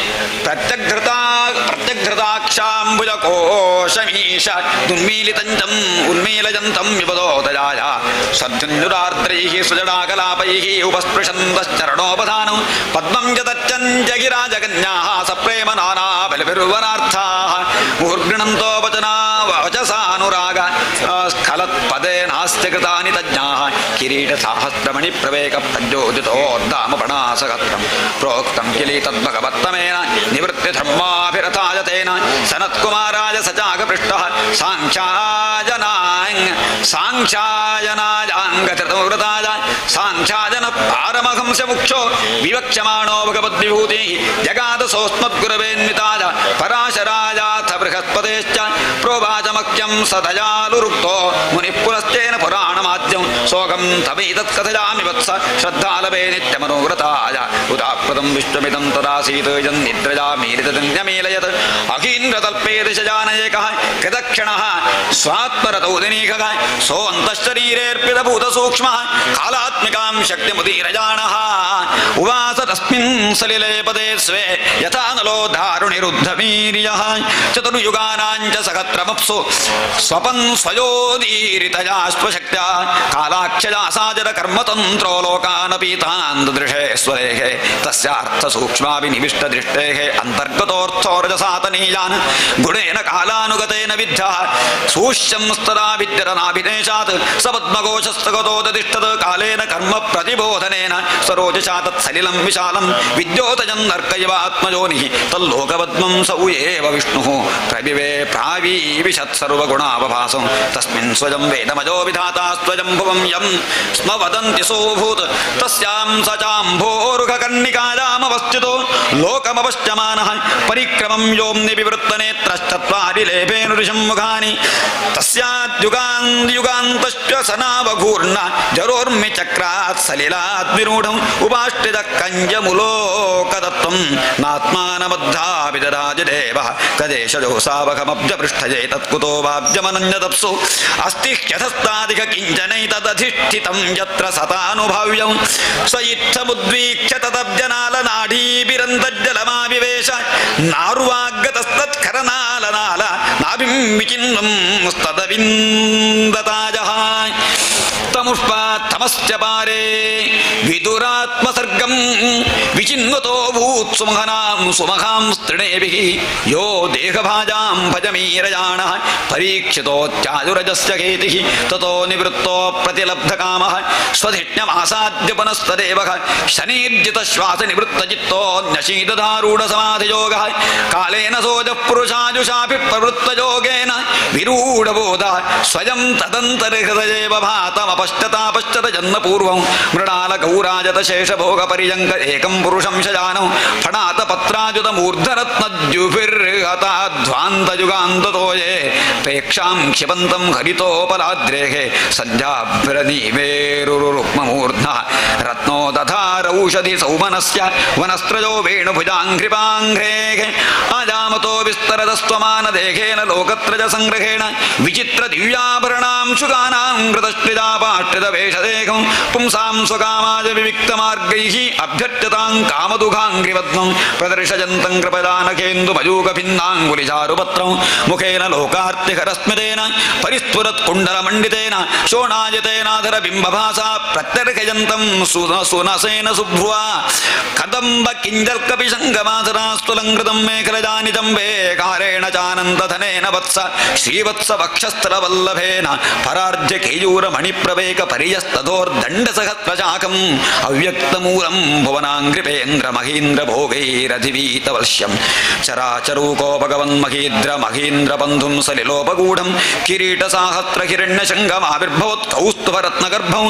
प्रत्यग्धृताक्षाम्बुजकोशमीश दुन्मीलितञ्जम् उन्मीलजन्तं विपदोदयाय सद्युञ्जुरार्द्रैः सुजडाकलापैः उपस्पृशन्तश्चरणोपधानं पद्मं जतच्चञ्जगिराजकन्याः सप्रेम नाना बलिभिर्वरार्थाः मुहुर्गृणन्तो वचसानुराग स्खलत्पदे नास्ति कृतानि तज्ञाः किरीटसाहस्रमणिप्रवेकप्रज्योतितोद्दामपणासहस्रं प्रोक्तं किली तद्भगवत्तमेन निवृत्तिधर्माभिरथाय तेन सनत्कुमाराय सचाकपृष्टः साङ्ख्यायनायाङ्गचतुर्व्रताय साङ्ख्यायन पारमहंसमुख्यो विवक्ष्यमाणो भगवद्विभूतिः जगादसोऽस्मद्गुरवेन्विताय पराशरायाथ बृहस्पतेश्च प्रोवाचमख्यं सदयालुरुक्तो मुनिः पुनश्चेन पुराणमाद्यं सोगं तवैतत्कथयामि वत्स श्रद्धालभे नित्यमनोव्रताय उदाप्रदं विश्वमिदं तदासीत् यन्निद्रया मीलितन्यमीलयत् अहीन्द्रतल्पे दिशजानयेकः कृतक्षणः स्वात्मरतौ दिनीकः सोऽन्तश्शरीरेऽर्पितभूतसूक्ष्मः कालात्मिकां शक्तिमुदीरजानः उवास तस्मिन् सलिले पदे स्वे यथा नलो दारुणिरुद्धवीर्यः चतुर्युगानाञ्च सहस्रमप्सु स्वपन् स्वयोदीरितया स्वशक्त्या कालाक्षया साजर कर्मतन्त्रो लोकानपीतान् दृशे स्वरेहे तस्यार्थसूक्ष्माभिनिविष्टदृष्टेः अन्तर्गतोऽर्थो रजसातनीयान् गुणेन कालानुगतेन विद्धः सूष्यंस्तदा विद्यरनाभिनेशात् सपद्मघोषस्तगतोदतिष्ठत् कालेन कर्म प्रतिबोधनेन सरोजसा तत्सलिलं विशालं विद्योतजन्नर्कैव आत्मयोनिः तल्लोकपद्मं स उयेव विष्णुः प्रविवे प्रावीविशत्सर्वगुणावभासं तस्मिन् स्वयं वेदमजो विधाता स्वयं भुवं यं स्म वदन्ति सोऽभूत् तस्यां सचाम्भोरुहकर्णिकायामवस्थितो लोकमपश्यमानः परिक्रमं योम्निविवृत्तनेत्रश्चत्वारि लेभेनुरिशं मुखानि तस्याद्युगान्तश्च सनावघूर्ण जरोर्मि चक्रात् सलिलात् विरूढम् उपाष्टितः कञ्जमुलोकदत्तं नात्मानमद्धाभिदराजदेवः कदेशजो सावकमब्जपृष्ठये तत्कुतो वाब्जमनन्यतप्सु अस्ति ह्यथस्तादिक किञ्चनैतदधिष्ठितं यत्र सतानुभाव्यं स इत्थमुद्वीक्ष्य तदब्जनालनाडीभिरन्तज्जलमाविवेश नार्वागतस्तत्करनालनाल नाभिं विचिन्वं स्तदविन्दताजः तमुष्पात्तमस्य पारे विदुरात्मसर्गं विचिन्वतो भूत्सुमहनां सुमहां स्त्रिणेभिः यो देहभाजां भजमीरजानः परीक्षितोऽत्याजुरजस्य केतिः ततो निवृत्तो प्रतिलब्धकामः स्वधिष्ण्यमासाद्य पुनस्तदेवः शनिर्जितश्वासनिवृत्तचित्तो न्यशीदधारूढसमाधियोगः कालेन सोजः पुरुषाजुषापि प्रवृत्तयोगेन विरूढबोधः स्वयं तदन्तर्हृदयेव भातमपश्चतापश्चत जन्मपूर्वं मृणालगौराजतशेषभोगपर्यङ्क एकं पुरुषं शजानो फणातपत्राजुतमूर्धरत्नद्युभिर्हताध्वान्तयुगान्ततो ये प्रेक्षां क्षिपन्तं हरितोपलाद्रेः सञ्जाभ्रनीवेरुरुक्ममूर्ध्नः रत्नो दधारौषधि सौमनस्य वनस्त्रजो वेणुभुजाङ्घ्रिपाङ्घ्रेः आजामतो विस्तरदस्त्वमानदेहेन लोकत्रजसङ्ग्रहेण विचित्रदिव्याभरणां शुगानां कृतश्रिदापाष्ट्रितवेषदेहं पुंसां स्वकामाय विविक्तमार्गैः अभ्यर्च्यतां कामदुघाङ्घ्रिवद्मं प्रदर्शयन्तं कृपदानकेन्दुमयूखभिन्नाङ्गुलिचारुपत्रं मुखेन लोकार्तिहरस्मितेन परिस्फुरत्कुण्डलमण्डितेन शोणाजितेनाधरबिम्बभासा प्रत्यर्घयन्तं सुनसेन सुभ्रुवा कदम्ब किञ्जल्कपिशङ्गमासरास्तुलङ्कृतं मेखलजानि जम्बे कारेण चानन्दधनेन वत्स श्रीवत्सवक्षस्थलवल्लभेन परार्ध्य केयूरमणिप्रवेकपर्यस्तदोर्दण्डसहस्रशाकम् अव्यक्तमूलं भुवनाङ्घ्रिपेन्द्रमहीन्द्रभोगैरधिवीतवल्श्यं चराचरूको भगवन्महीन्द्रमहीन्द्रबन्धुं सलिलोपगूढं किरीटसाहस्रहिरण्यशङ्गमाविर्भवत्कौस्तुभरत्नगर्भं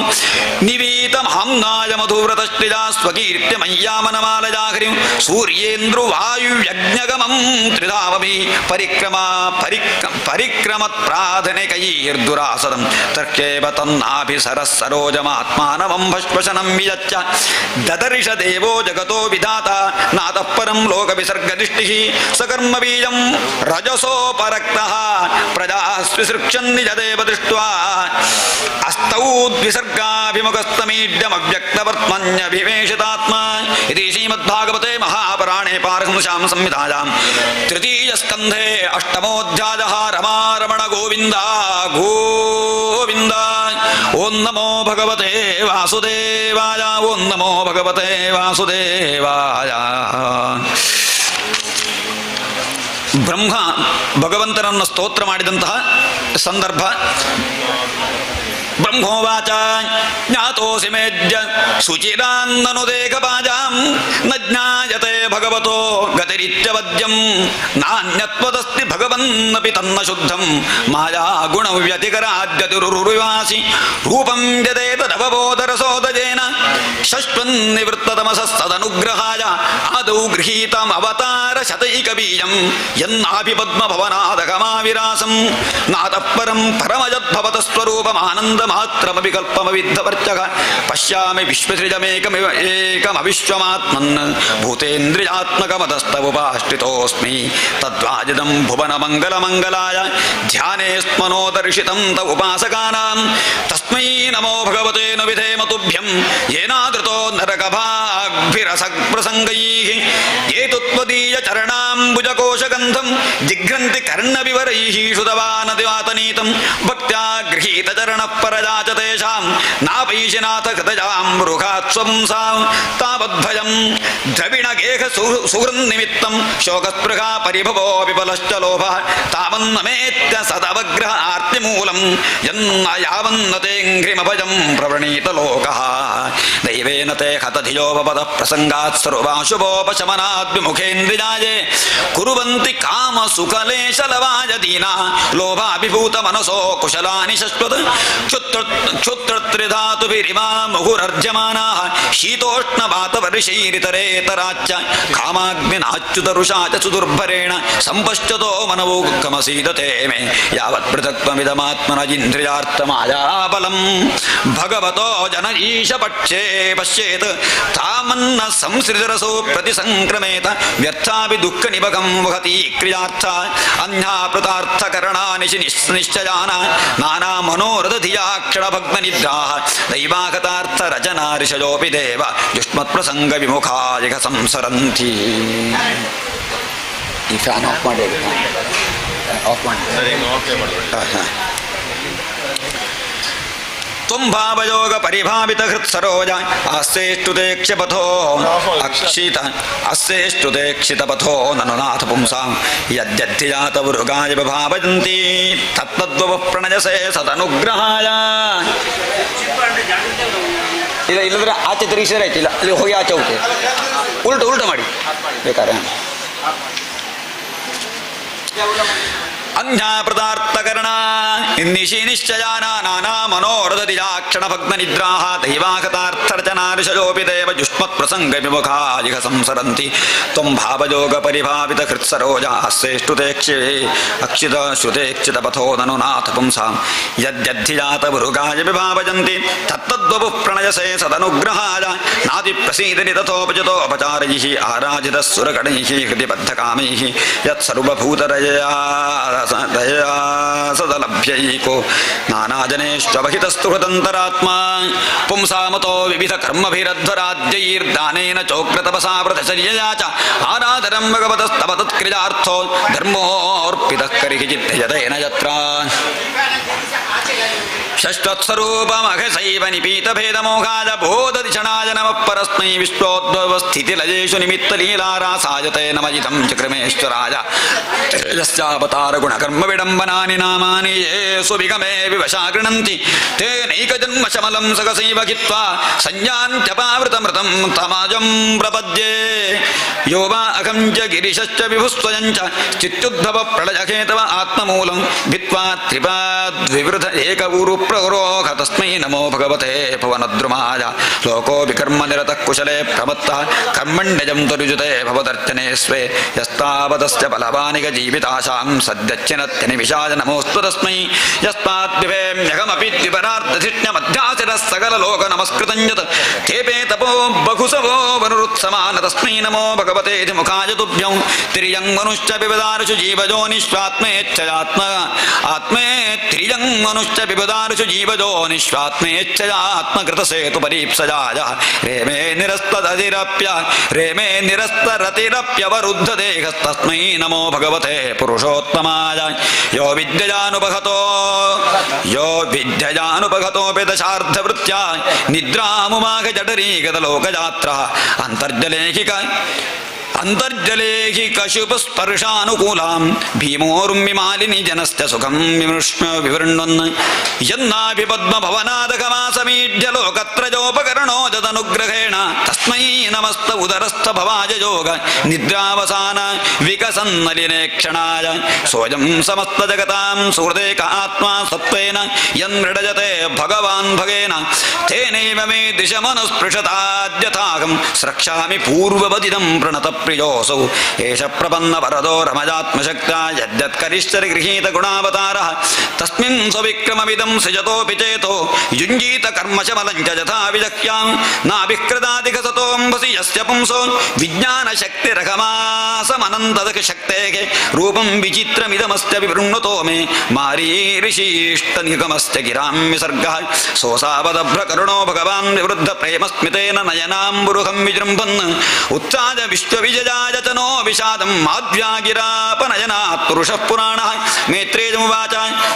निवीतमहाम्नाय मधुव्रतश्रिजा स्वकीर्त्यमय्यामनमालजाहरिं सूर्येन्द्रुवायुयज्ञगमं त्रिधामभि परिक्रमत्प्राधनिकैर्दुरास ಸದಂ ತರ್ಕೇವ ತನ್ನಾಭಿಸರಃ ಸರೋಜಮಾತ್ಮಾನವಂ ಭಶ್ವಶನಂ ವಿಯಚ್ಚ ದದರ್ಶ ದೇವೋ ಜಗತೋ ವಿಧಾತ ನಾತಃ ಪರಂ ಲೋಕ ವಿಸರ್ಗದಿಷ್ಟಿಃ ಸಕರ್ಮ ಬೀಜಂ ರಜಸೋಪರಕ್ತಃ ಪ್ರಜಾಸ್ವಿಸೃಕ್ಷನ್ ನಿಜದೇವ ದೃಷ್ಟ್ವಾ ಅಸ್ತೌ ದ್ವಿಸರ್ಗಾಭಿಮುಖಸ್ತಮೀಡ್ಯಮವ್ಯಕ್ತವರ್ತ್ಮನ್ಯಭಿವೇಶಿತಾತ್ಮ ಇತಿ ಶ್ರೀಮದ್ಭಾಗವತೆ ಮಹಾಪುರಾಣೇ ಪಾರಹಂಸ್ಯಾಂ ಸಂಹಿತಾಯಾಂ ತೃತೀಯಸ್ಕಂಧೇ ಅಷ್ಟಮೋಧ್ಯಾಯಃ ರಮಾರಮಣ ಗೋವಿಂದ ಗೋವಿಂದ. ಓಂ ನಮೋ ಭಗವತೆ ವಾಸುದೇವಾಯ. ಓಂ ನಮೋ ಭಗವತೆ ವಾಸುದೇವಾಯ. ಬ್ರಹ್ಮ ಭಗವಂತನನ್ನು ಸ್ತೋತ್ರ ಮಾಡಿದಂತಹ ಸಂದರ್ಭ. ಬ್ರಹ್ಮೋವಾಚ ಜ್ಞಾತೋಸಿ ಮೇದ್ಯ ಶುಚಿರಾನ್ನನುದೇಕಪಾಜಾಂ ನ ಜ್ಞಾಯತೆ ಭಗವತೋ ಗತಿರಿತ್ಯವದ್ಯಂ ನಾನ್ಯತ್ವದಸ್ತಿ ಭಗವನ್ನಪಿ ತನ್ನ ಶುದ್ಧಂ ಮಾಯಾ ಗುಣವ್ಯತಿಕರಾದ್ಯತಿರುರ್ವಿವಾಸಿ ರೂಪಂ ಯದೇತದವಬೋಧರಸೋದಜೇನ ಷಷ್ಟ್ವನ್ನಿವೃತ್ತತಮಸಸ್ತದನುಗ್ರಹಾಯ ಆದೌ ಗೃಹೀತಮವತಾರ ಶತೈಕಬೀಜಂ ಯನ್ನಾಭಿಪದ್ಮಭವನಾದಕಮಾವಿರಾಸಂ ನಾತಃ ಪರಂ ಪರಮಯದ್ಭವತಸ್ವರೂಪಮಾನಂದ ಮಾತ್ರಮಪಿ ಕಲ್ಪಮವಿದ್ಧವರ್ಚಕ ಪಶ್ಯಾಮಿ ವಿಶ್ವಸೃಜಮೇಕಮವಿಶ್ವಮಾತ್ಮನ್ ಭೂತೇಂದ್ರಿಯಾತ್ಮಕಮತಸ್ತವುಪಾಶ್ರಿತೋಸ್ಮಿ ತದ್ವಾಜಿದಂ ಭುವನ ಮಂಗಲಮಂಗಲಾಯ ಧ್ಯಾನೇ ಸ್ಮನೋದರ್ಶಿತಂ ತ ಉಪಾಸಕಾನಾಂ ತಸ್ಮೈ ನಮೋ ಭಗವತೆ ನು ವಿಧೇಮ ತುಭ್ಯಂ ಯೇನಾದೃತೋ ನರಕಭಾಗ್ಭಿರಸಪ್ರಸಂಗೈಃ ಏತು ತ್ವದೀಯ ಚರಣಾಂಬುಜಕೋಶಗಂಧಂ ಜಿಘ್ರಂತಿ ಕರ್ಣವಿವರೈಃ ಶುತವಾನದಿವಾತನೀತಂ ಭಕ್ತ್ಯಾ ಗೃಹೀತ ಚರಣ ಪರಜಾಚ ತೇಷಾಂ ನಾಪೈಶಿನಾಥ ಕೃತಜಾಂ ಮೃಗಾತ್ಸ್ವಂಸಾಂ ತಾವದ್ಭಯಂ ದ್ರವಿಣಗೇಹ ಸುಹೃನ್ನಿಮಿತ್ತಂ ಶೋಕಸ್ಪೃಹಾ ಪರಿಭವೋ ವಿಫಲಶ್ಚ ಲೋಭಃ ತಾವನ್ನಮೇತ್ಯ ಸದವಗ್ರಹ ಆರ್ತಿಮೂಲಂ ಯನ್ನ ಯಾವನ್ನತೇಂಘ್ರಿಮಭಯಂ ಪ್ರವೃಣೀತ ಲೋಕಃ ದೈವೇನ ತೇ ಹತಧಿಯೋಪಪದ ಪ್ರಸಂಗಾತ್ ಸರ್ವಾಶುಭೋಪಶಮನಾತ್ ವಿಮುಖೇಂದ್ರಿಯಾಯೇ ಕುರುವಂತಿ ಕಾಮ ಸುಖಲೇಶಲವಾಯ ದೀನಾ ಲೋಭಾಭಿಭೂತ ಮನಸೋ ಕುಶಲಾನಿ ಶಶ್ವತ್ ಕ್ಷುತ್ರತ್ರಿಧಾತುಭಿರಿಮಾ ಮುಹುರರ್ಜಮಾನಾಃ ಶೀತೋಷ್ಣ ವಾತವರ್ಷೈರಿತರೇತರಾಚ್ಚ ಕಾಮಾಗ್ನಿನಾಚ್ಯುತರುಷಾ ಚ ಸುದುರ್ಭರೇಣ ಸಂಪಶ್ಚತೋ ಮನವೋ ಕಮಸೀದತೆ ಮೇ ಯಾವತ್ ಪೃಥಕ್ತ್ವಮಿದಮಾತ್ಮನ ಇಂದ್ರಿಯಾರ್ಥಮಾಯಾಬಲಂ ಭಗವತೋ ಜನ ಈಶ ಪಕ್ಷೇ ಪಶ್ಯೇತ್ ತಾಮನ್ನ ಸಂಸೃಜರಸೋ ಪ್ರತಿಸಂಕ್ರಮೇತ ವ್ಯರ್ಥಾಪಿ ದುಃಖ ನಿಭಗಂ ವಹತಿ ಕ್ರಿಯಾರ್ಥ ಅನ್ಯಾಪೃತಾರ್ಥಕರಣಾನಿ ನಿಶ್ಚಯಾನ ನಾನಾ ಮನೋರಥ ಧಿಯಾ ಕ್ಷಣಭಗ್ನ ನಿದ್ರಾಃ ದೈವಾಗತಾರ್ಥ ರಚನಾ ಋಷಯೋಪಿ ದೇವ ಯುಷ್ಮತ್ ಪ್ರಸಂಗ ವಿಮುಖಾಯಿಗ ಸಂಸರಂತಿ. ಈ ಫ್ಯಾನ್ ಆಫ್ ಮಾಡಿ ಆಫ್ ಮಾಡಿ. ತ್ವಂ ಭಾವಯೋಗ ಪರಿಭಾವಿತ ಹೃತ್ಸರೋಜ ಅಸ್ಸೇಷ್ಟುತೆ ಕ್ಷಪಥೋ ಅಕ್ಷಿತ ಅಸ್ಸೇಷ್ಟುತೆ ಕ್ಷಿತಪಥೋ ನನುನಾಥ ಪುಂಸಾಂ ಯದ್ಯದ್ಧಿಜಾತ ವೃಗಾಯ ಭಾವಯಂತಿ ತತ್ತದ್ವವ ಪ್ರಣಯಸೆ ಸದನುಗ್ರಹಾಯ. ಇಲ್ಲ ಇಲ್ಲದ್ರೆ ಆಚೆ ತಿರುಗಿಸಿದ್ರೆ ಆಯ್ತಿಲ್ಲ, ಅಲ್ಲಿ ಹೋಗಿ ಆಚೆ ಹೋಗ್ತೇವೆ. ಉಲ್ಟ ಮಾಡಿ ಬೇಕಾರೆ. ಅನ್ಯಾಪೃತಾರ್ಥಕರಣ ನಿಶಿ ನಿಶ್ಚಯಾನ ನಾನಾ ಮನೋರಥದಿಜಾಕ್ಷಣ ಭಗ್ನ ನಿದ್ರಾಃ ದೈವಾಗತಾರ್ಥರ್ಚನಾ ಋಷಯೋಪಿ ದೇವ ಯುಷ್ಮತ್ ಪ್ರಸಂಗ ವಿಮುಖಾಯಿಗ ಸಂಸರಂತಿ. ತ್ವಂ ಭಾವಯೋಗ ಪರಿಭಾವಿತ ಹೃತ್ಸರೋಜ ಅಸ್ಸೇಷ್ಟುತೇಕ್ಷೇ ಅಕ್ಷಿತ ಶ್ರುತೇಕ್ಷಿತ ಪಥೋ ನನುನಾಥ ಪುಂಸಾಂ ಯದ್ಯದ್ಧಿಜಾತ ಮೃಗಾಯ ವಿಭಾವಯಂತಿ ತತ್ತದ್ವಪುಃ ಪ್ರಣಯಸೆ ಸದನುಗ್ರಹಾಯ ನಾತಿ ಪ್ರಸೀದನಿ ತಥೋಪಚತೋಪಚಾರೈಃ ಆರಾಜಿತ ಸುರಗಣೈಃ ಹೃದಯ ಬದ್ಧಕಾಮೈಃ ಯತ್ಸರ್ವಭೂತರಯಾ ಸದಲಭ್ಯೈಕೋ ನಾನಾಜನೇಶ್ವಹಿತಸ್ತು ಹೃದಂತರಾತ್ಮ ಪುಂಸಾಮತೋ ವಿವಿಧ ಕರ್ಮಭಿರಧ್ವರಾಜ್ಯೈರ್ದಾನೇನ ಚೋಕ್ರತಪಸಾ ವ್ರತಚರ್ಯಯಾ ಚ ಆರಾಧನಂ ಭಗವತಸ್ತವ ತತ್ಕ್ರಿಯಾರ್ಥೋ ಧರ್ಮೋರ್ಪಿತಃ ಕರಿಹಿ ಚಿತ್ತಯದೇನ ಯತ್ರ ಷಷ್ಠೋತ್ಸರೂಪಮಘಸೈವ ನಿಪೀತಭೇದಮೋಘಾಯ ಬೋಧದಿಷಣಾಯ ನಮಃ ಪರಸ್ಮೈ ವಿಶ್ವೋದ್ಭವಸ್ಥಿತಿಲಯೇಷು ನಿಮಿತ್ತಲೀಲಾರಾಸಾಯತೆ ನಮಯಿತಂ ಚಕ್ರಮೇಶ್ವರಾಯ ಯಸ್ಯಾವತಾರ ಗುಣಕರ್ಮ ವಿಡಂಬನಾನಿ ನಾಮಾನಿ ಯೇ ಸುವಿಗಮೇ ವಿವಶಾ ಗೃಣಂತಿ ತೇನೈಕಜನ್ಮ ಶಮಲಂ ಸಗಸೈವ ಗಿತ್ವಾ ಸಂಜ್ಞಾನ್ತ್ಯಪಾವೃತಮೃತಂ ತಮಾಜಂ ಪ್ರಪದ್ಯೆ ಯೋ ವಾ ಅಹಂ ಚ ಗಿರಿಶಶ್ಚ ವಿಭುಸ್ವಯಂ ಚ ಚಿತ್ಯುದ್ಭವ ಪ್ರಳಯಹೇತವ ಆತ್ಮಮೂಲಂ ಭಿತ್ವಾ ತ್ರಿಪಾದ್ವಿವೃತ ಏಕಊರು विप्रोरोह तस्मै नमो भगवते पवनद्रुमाय लोको विकर्म निरतः कुशले प्रमत्तः कर्मण्यजं तरुजुते भवदर्चने स्वे यस्तावतस्य बलवानिक जीविताशां सद्यच्चिनत्यनिविशाय नमोऽस्तु तस्मै यस्माद्विभेम्यहमपि द्विपरार्धधिष्ण्यमध्यासिरः सकललोक नमस्कृतं यत् तेपे तपो बहुसवो वरुरुत्समान तस्मै नमो भगवते मुखाय तुभ्यं त्रियं मनुश्च विपदारुषु जीवजोनिष्वात्मेच्छयात्म आत्मे त्रियं मनुश्च विपदारुषु जीवजोनिष्वात्मेच्छयात्मकृतसेतु परीप्सजाय रेमे निरस्तरतिरप्यवरुद्धदेहस्तस्मै नमो भगवते पुरुषोत्तमाय यो विद्ययानुपगतोऽपि दशार्धवृत्त्या निद्रामुमाघ जठरीगतलोकयात्रा अंतर्जले हि कशुपस्पर्शानुकूलां भीमोर्मिमालिनी जनस्य सुखं विवृण्वन् यन्नाभिपद्मभवनादकमासमीढ्य लोकत्रयोपकरणो ददनुग्रहेण तस्मै नमस्त उदरस्थ भवाय योग निद्रावसान विकसन्नलिने क्षणाय सोऽयं समस्तजगतां सुहृदेक आत्मा सत्त्वेन यन्मृडजते भगवान् भगेन तेनैव मे दिशमनुस्पृशताद्यथाहं स्रक्ष्यामि पूर्ववदिदं प्रणत प्रियोऽसौ एष प्रपन्न वरदो रमजात्मशक्त्या यद्यत्करिष्यति गृहीत गुणावतारः तस्मिन् स्वविक्रमविदं सृजतोऽपि चेतो युञ्जीत कर्मशमलं च यथा विजह्यां नाभिकृतादिकसतोऽम्भसि यस्य पुंसो विज्ञानशक्तिरघमासमनन्तदशक्तेः रूपं विचित्रमिदमस्य विवृण्णतो मे मारीऋषीष्टनिगमस्य गिरां विसर्गः सोऽसावदभ्रकरुणो भगवान् विवृद्ध प्रेमस्मितेन नयनाम्बुरुहं विजृम्भन् उत्साद विश्वविजयाय च नो विषादं माध्व्यागिरापनयनात् पुरुषः पुराणः मैत्रेयमुवाच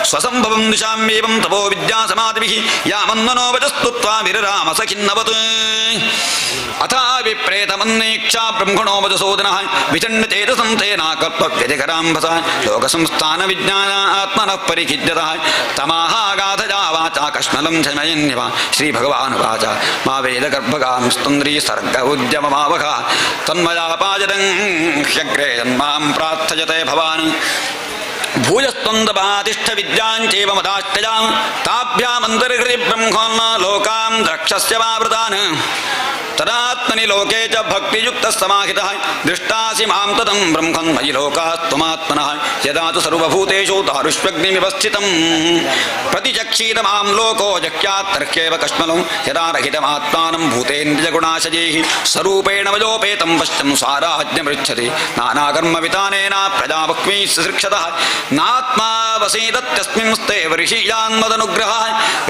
स्वसम्भवं दिशाम्येवं तपो विद्यासमाधिभिः यामन्मनो वचस्तुत्वा विरराम सखिन्नवत् अथा विप्रेतमन्नेक्षा ब्रह्मणो वचसोदनः विचण्डचेतसं तेनाकल्पव्यतिकराम्भसा लोकसंस्थानविज्ञानात्मनः परिखिद्यतः तमाहागाधजा वाचा कश्मलं शमयन्यवा श्रीभगवानुवाच मा वेदगर्भगां स्तुन्द्री सर्ग उद्यममावः तन्मयापाजनं ह्यग्रे जन्मां प्रार्थयते भवान् भूयस्त्वन्दपातिष्ठ विद्याञ्चैव मदाष्टजां ताभ्यामन्तर्हृदि ब्रह्मन् लोकां द्रक्षस्य वावृतान् तदात्मनि लोके च भक्तियुक्तः समाहितः दृष्टासि मां तदं ब्रह्मन् मयि लोकास्त्वमात्मनः यदा तु सर्वभूतेषु दारुष्वग्निमिव स्थितं प्रतिचक्षीर मां लोको जह्यात्तर्ह्येव कश्मलं यदा रहितमात्मानं भूतेन्द्रियगुणाशयैः स्वरूपेण वयोपेतं पश्यं स्वाराज्ञमृच्छति नानाकर्मवितानेन प्रजावक्मीः सृक्षतः नात्मा वसेदत्यस्मिन् स्तेव ऋषीयान्मदनुग्रहः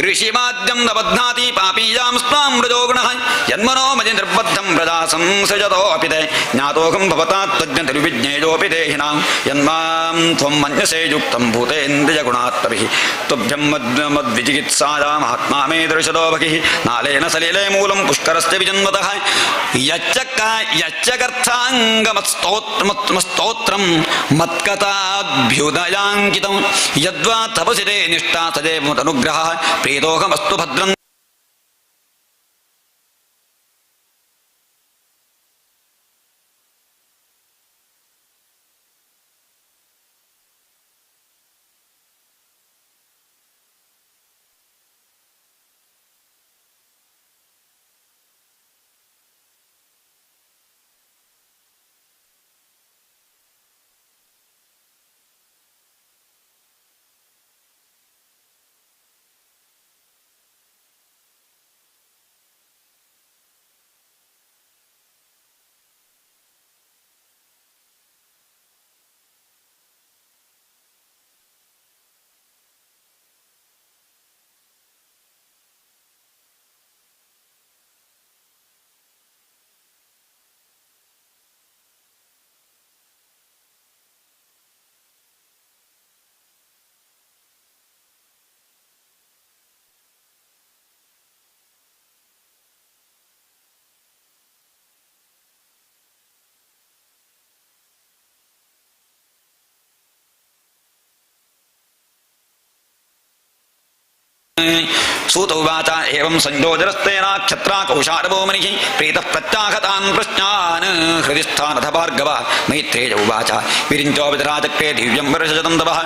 ऋषिमाद्यं न बध्नाति पापीयां स्त्वां रजोगुणः यन्मनो मयि निर्बद्धं प्रजा संसृजतोऽपि ते ज्ञातोऽहं भवता तज्ञतिर्विज्ञेयोऽपि देहिनां यन्मां त्वं मन्यसे युक्तं भूतेन्द्रियगुणात्मभिः तुभ्यं मद्विचिकित्सायामात्मा मे दर्शतो भगिः नालेन सलिले मूलं पुष्करस्य विजन्मतः यच्चकर्थाङ्गमस्तोत्रं मत्कथाभ्युदयाङ्कितं यद्वा तपसि ते निष्ठा सदैव मदनुग्रहः प्रीतोऽहमस्तु भद्रम् ಸೂತ ಉವಾಚ ಏವಂ ಸಂಯೋಜರಸ್ತೇನ ಕ್ಷತ್ರಾ ಕೌಶಾರವೋ ಮನಿಃ ಪ್ರೀತಃ ಪ್ರತ್ಯಾಹತಾನ್ ಪ್ರಶ್ನಾನ್ ಹೃದಯ ಸ್ಥಾನಥ ಭಾರ್ಗವ ಮೈತ್ರೇಯ ಉವಾಚ ವಿರಿಂಚೋ ವಿಧರಾಚಕ್ರೆ ದಿವ್ಯಂ ವರ್ಷಜತಂತವಃ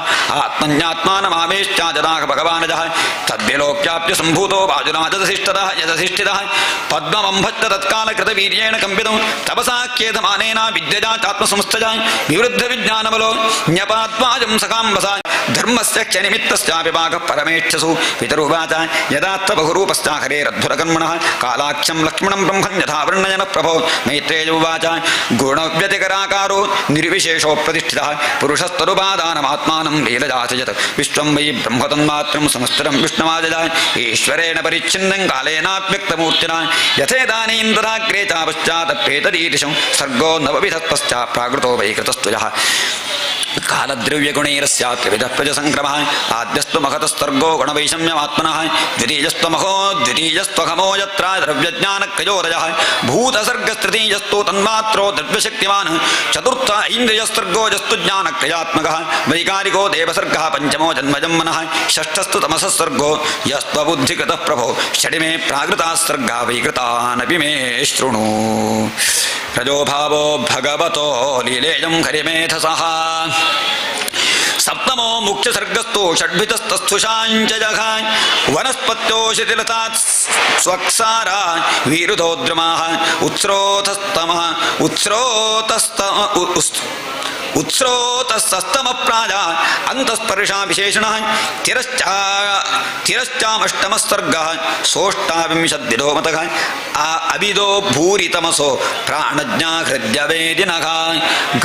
ಆತ್ಮನ್ಯಾತ್ಮಾನಮಾವೇಶ್ಚಾಜನಾಹ ಭಗವಾನಜಃ ತದ್ವಿಲೋಕ್ಯಾಪ್ಯ ಸಂಭೂತೋ ವಾಜುರಾಜದಧಿಷ್ಠಿತಃ ಯದಧಿಷ್ಠಿತಃ ಪದ್ಮವಂಭಚ್ಚ ತತ್ಕಾಲ ಕೃತವೀರ್ಯೇಣ ಕಂಪಿತಂ ತಪಸಾ ಖೇದಮಾನೇನ ವಿದ್ಯಜಾ ಚಾತ್ಮಸಂಸ್ಥಜಾ ವಿವೃದ್ಧ ವಿಜ್ಞಾನಬಲೋ ಜ್ಞಪಾತ್ವಾಜಂ ಸಕಾಂಬಸ ಧರ್ಮಸ್ಯ ಕ್ಷನಿಮಿತ್ತಸ್ಯಾಪಿ ಭಾಗಃ ಪರಮೇಚ್ಛಸು ಪಿತರುವಾಚ ಯದಾತ್ರ ಬಹುರೂಪಸ್ಯ ಹರೇರದ್ಭುತಕರ್ಮಣಃ ಕಾಲಾಖ್ಯಂ ಲಕ್ಷ್ಮಣಂ ಬ್ರಹ್ಮನ್ ಯಥಾ ವರ್ಣಯನ ಪ್ರಭೋ ಮೈತ್ರೇಯ ಉವಾಚ ಗುಣವ್ಯತಿಕರಾಕಾರೋ ನಿರ್ವಿಶೇಷೋ ಪ್ರತಿಷ್ಠಿತಃ ಪುರುಷಸ್ತರುಪಾದಾನಮಾತ್ಮಾನಂ ಲೀಲಜಾಸಯತ್ ವಿಶ್ವಂ ವೈ ಬ್ರಹ್ಮತನ್ಮಾತ್ರಂ ಸಮಸ್ತರಂ ವಿಷ್ಣುವಾದಜ ಈಶ್ವರೇಣ ಪರಿಚ್ಛಿನ್ನಂ ಕಾಲೇನಾವ್ಯಕ್ತಮೂರ್ತಿನಾ ಯಥೇದಾನೀಂತರಾಗ್ರೇ ಚ ಪಶ್ಚಾದಪ್ಯೇತದೀದೃಶಂ ಸರ್ಗೋ ನವವಿಧತ್ಪಶ್ಚ ಪ್ರಾಕೃತೋ ವೈ ಕೃತಸ್ತುಯಃ ಕಾಲದ್ರವ್ಯಗುಣೈರಸ್ಯ ತ್ರಿವಿಧ ಪ್ರಜಸಂಕ್ರಮಃ ಆದ್ಯಸ್ತು ಮಹತಸ್ತರ್ಗೋ ಗುಣವೈಷಮ್ಯಮಾತ್ಮನಃ ದ್ವಿತೀಯಸ್ತ್ವಮಹೋ ದ್ವಿತೀಯಸ್ತ್ವಹಮೋ ಯತ್ರ ದ್ರವ್ಯಜ್ಞಾನಕ್ಕಯೋರಯಃ ಭೂತಸರ್ಗಸ್ತೃತೀಯಸ್ತು ತನ್ಮಾತ್ರೋ ದ್ರವ್ಯಶಕ್ತಿಮಾನ್ ಚತುರ್ಥ ಐಂದ್ರಿಯಸ್ತರ್ಗೋಜಸ್ತು ಜ್ಞಾನಕ್ರಿಯಾತ್ಮಕಃ ವೈಕಾರಿಕೋ ದೇವಸರ್ಗಃ ಪಂಚಮೋ ಜನ್ಮಜಂ ಮನಃ ಷಷ್ಠಸ್ತು ತಮಸಸ್ಸರ್ಗೋ ಯಸ್ತ್ವಬುದ್ಧಿಕೃತಃ ಪ್ರಭೋ ಷಡಿಮೇ ಪ್ರಾಕೃತಾಃ ಸರ್ಗಾ ವೈಕೃತಾನಪಿ ಮೇ ಶೃಣು ರಜೋಭಾವೋ ಭಗವತೋ ಲೀಲೇಯಂ ಹರಿಮೇಧಸಃ ಸಪ್ತಮೋ ಮುಖ್ಯ ಸರ್ಗಸ್ಥೋ ಷಡ್ಭಿತಸ್ತಸ್ಥುಷಾಂಚಜಘ ವನಸ್ಪತ್ಯೋ ಶಿಥಿಲತಾತ್ ಸ್ವಕ್ಸಾರ ವೀರುಧೋದ್ರಮಾಃ ಉತ್ಸ್ರೋತಸ್ತಮ ಪ್ರಾಜ ಅಂತಸ್ಪರ್ಶಾ ವಿಶೇಷಣ ತಿರಶ್ಚಾಮಷ್ಟಮಸ್ಸರ್ಗ ಸೋಷ್ಟಾವಿಂಶದ್ವಿಧೋ ಮತಃ ಅವಿದೋ ಭೂರಿತಮಸೋ ಪ್ರಾಣಜ್ಞಾ ಹೃದ್ಯವೇದಿನಃ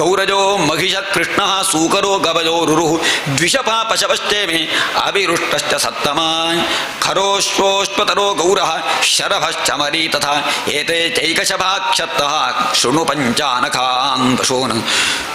ಗೌರಜೋ ಮಹಿಷ ಕೃಷ್ಣ ಸೂಕರೋ ಗವಜೋ ರುರುಃ ದ್ವಿಷಪಾ ಪಶವಶ್ಚೇಮಿ ಅವಿರುಷ್ಟಶ್ಚ ಸತ್ತಮ ಖರೋಶ್ವೋಷ್ಪತರೋ ಗೌರಃ ಶರಭಶ್ಚಮರಿ ತಥಾ ಏತೆ ಚೈಕಶಭಾಕ್ಷತ್ತಃ ಶೃಣು ಪಂಚಾನಖಾನ್ ಪಶೂನ್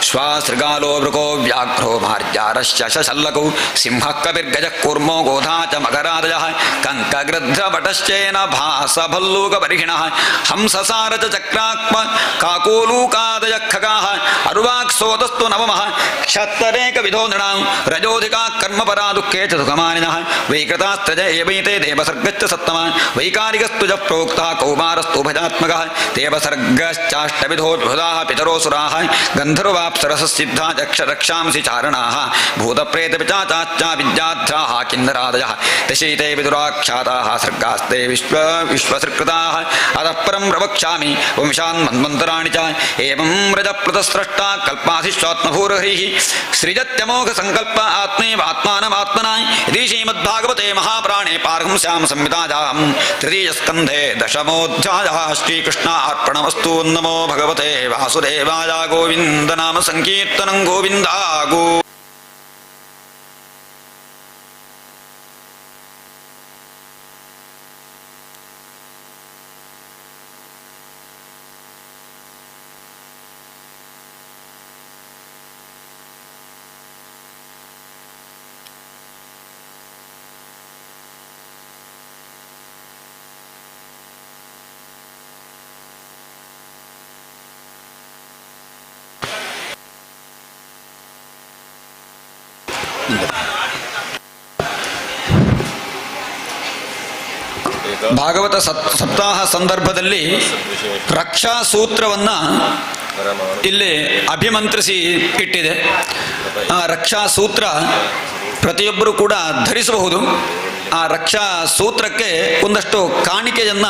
ಶ್ವಾಸೃಗಾಲೋ ವೃಕೋ ವ್ಯಾಘ್ರೋ ಮಾರ್ಜಾರಶ್ಚ ಶಲ್ಲಕೌ ಸಿಂಹಃ ಕಪಿರ್ಗಜಃ ಕೂರ್ಮೋ ಗೋಧಾ ಚ ಮಕರಾದಯಃ ಕಂಕಗೃಧ್ರಪಟಶ್ಚೇನ ಭಾಸಭಲ್ಲೂಕಪರಿಹಿಣಃ ಹಂಸಸಾರ ಚ ಚಕ್ರಾಕ್ಮ ಕಾಕೋಲೂಕಾದಯ ಖಗಾಃ ಅರುವಾಕ್ಸೋದಸ್ತು ನವಮಃ ಕ್ಷತ್ತರೇಕವಿಧೋ ನೃಣಾಂ ರಜೋಧಿಕಾ ಕರ್ಮಪರಾ ದುಃಖೇ ಚ ಸುಖಮಾನಿನಃ ವೈಕೃತಾಸ್ತ್ರಜ ಏವೈತೆ ದೇವಸರ್ಗಶ್ಚ ಸತ್ತಮ ವೈಕಾರಿಕಸ್ತುಜ ಪ್ರೋಕ್ತಃ ಕೌಮಾರಸ್ತು ಭಜಾತ್ಮಕಃ ದೇವಸರ್ಗಶ್ಚಾಷ್ಟವಿಧೋ ಬೃಹದಾಃ ಪಿತರೋಸುರಾಃ ಗಂಧರ್ವಾಪ್ಸರಸಸಿದ್ಧಾ ರಕ್ಷಾಂಸಿ ಚಾರಣಾಃ ಭೂತಪ್ರೇತಪಿಚಾಚಾಶ್ಚ ವಿದ್ಯಾಧ್ರಾಃ ಕಿನ್ನರಾದಯಃ ದಶೈತೆ ವಿದುರಾಖ್ಯಾತಾಃ ಸರ್ಗಾಸ್ತೆ ವಿಶ್ವಸೃಕೃತಾಃ ಅತಃ ಪರಂ ಪ್ರವಕ್ಷ್ಯಾಮಿ ವಂಶಾನ್ ಮನ್ವಂತರಾಣಿ ಚ ಏವಂ ರಜಪ್ರತಸ್ರಷ್ಟಾ ಕಲ್ಪಾಧಿಶ್ವಾತ್ಮಭೂರ್ಹರಿಃ ಸೃಜತ್ಯಮೋಘ ಸಂಕಲ್ಪ ಆತ್ಮೇವಾತ್ಮಾನಮಾತ್ಮನಾ ಇತಿ ಶ್ರೀಮದ್ಭಾಗವತೆ ಮಹಾಪುರಾಣೇ ಪಾರಹಂಸ್ಯಾಂ ಸಂಹಿತಾಯಾಂ ತೃತೀಯಸ್ಕಂಧೇ ದಶಮೋಧ್ಯಾಯಃ ಶ್ರೀಕೃಷ್ಣಾರ್ಪಣಮಸ್ತು. ನಮೋ ಭಗವತೆ ವಾಸುದೇವಾಯ. ಗೋವಿಂದ ನಾಮ ಸಂಕೀರ್ತನಂ ಗೋವಿಂದ ಗೋ. ಭಾಗವತ ಸಪ್ತಾಹ ಸಂದರ್ಭದಲ್ಲಿ ರಕ್ಷಾ ಸೂತ್ರವನ್ನ ಇಲ್ಲಿ ಅಭಿಮಂತ್ರಿಸಿ ಇಟ್ಟಿದೆ. ಆ ರಕ್ಷಾ ಸೂತ್ರ ಪ್ರತಿಯೊಬ್ಬರು ಕೂಡ ಧರಿಸಬಹುದು. ಆ ರಕ್ಷಾ ಸೂತ್ರಕ್ಕೆ ಒಂದಷ್ಟು ಕಾಣಿಕೆಯನ್ನ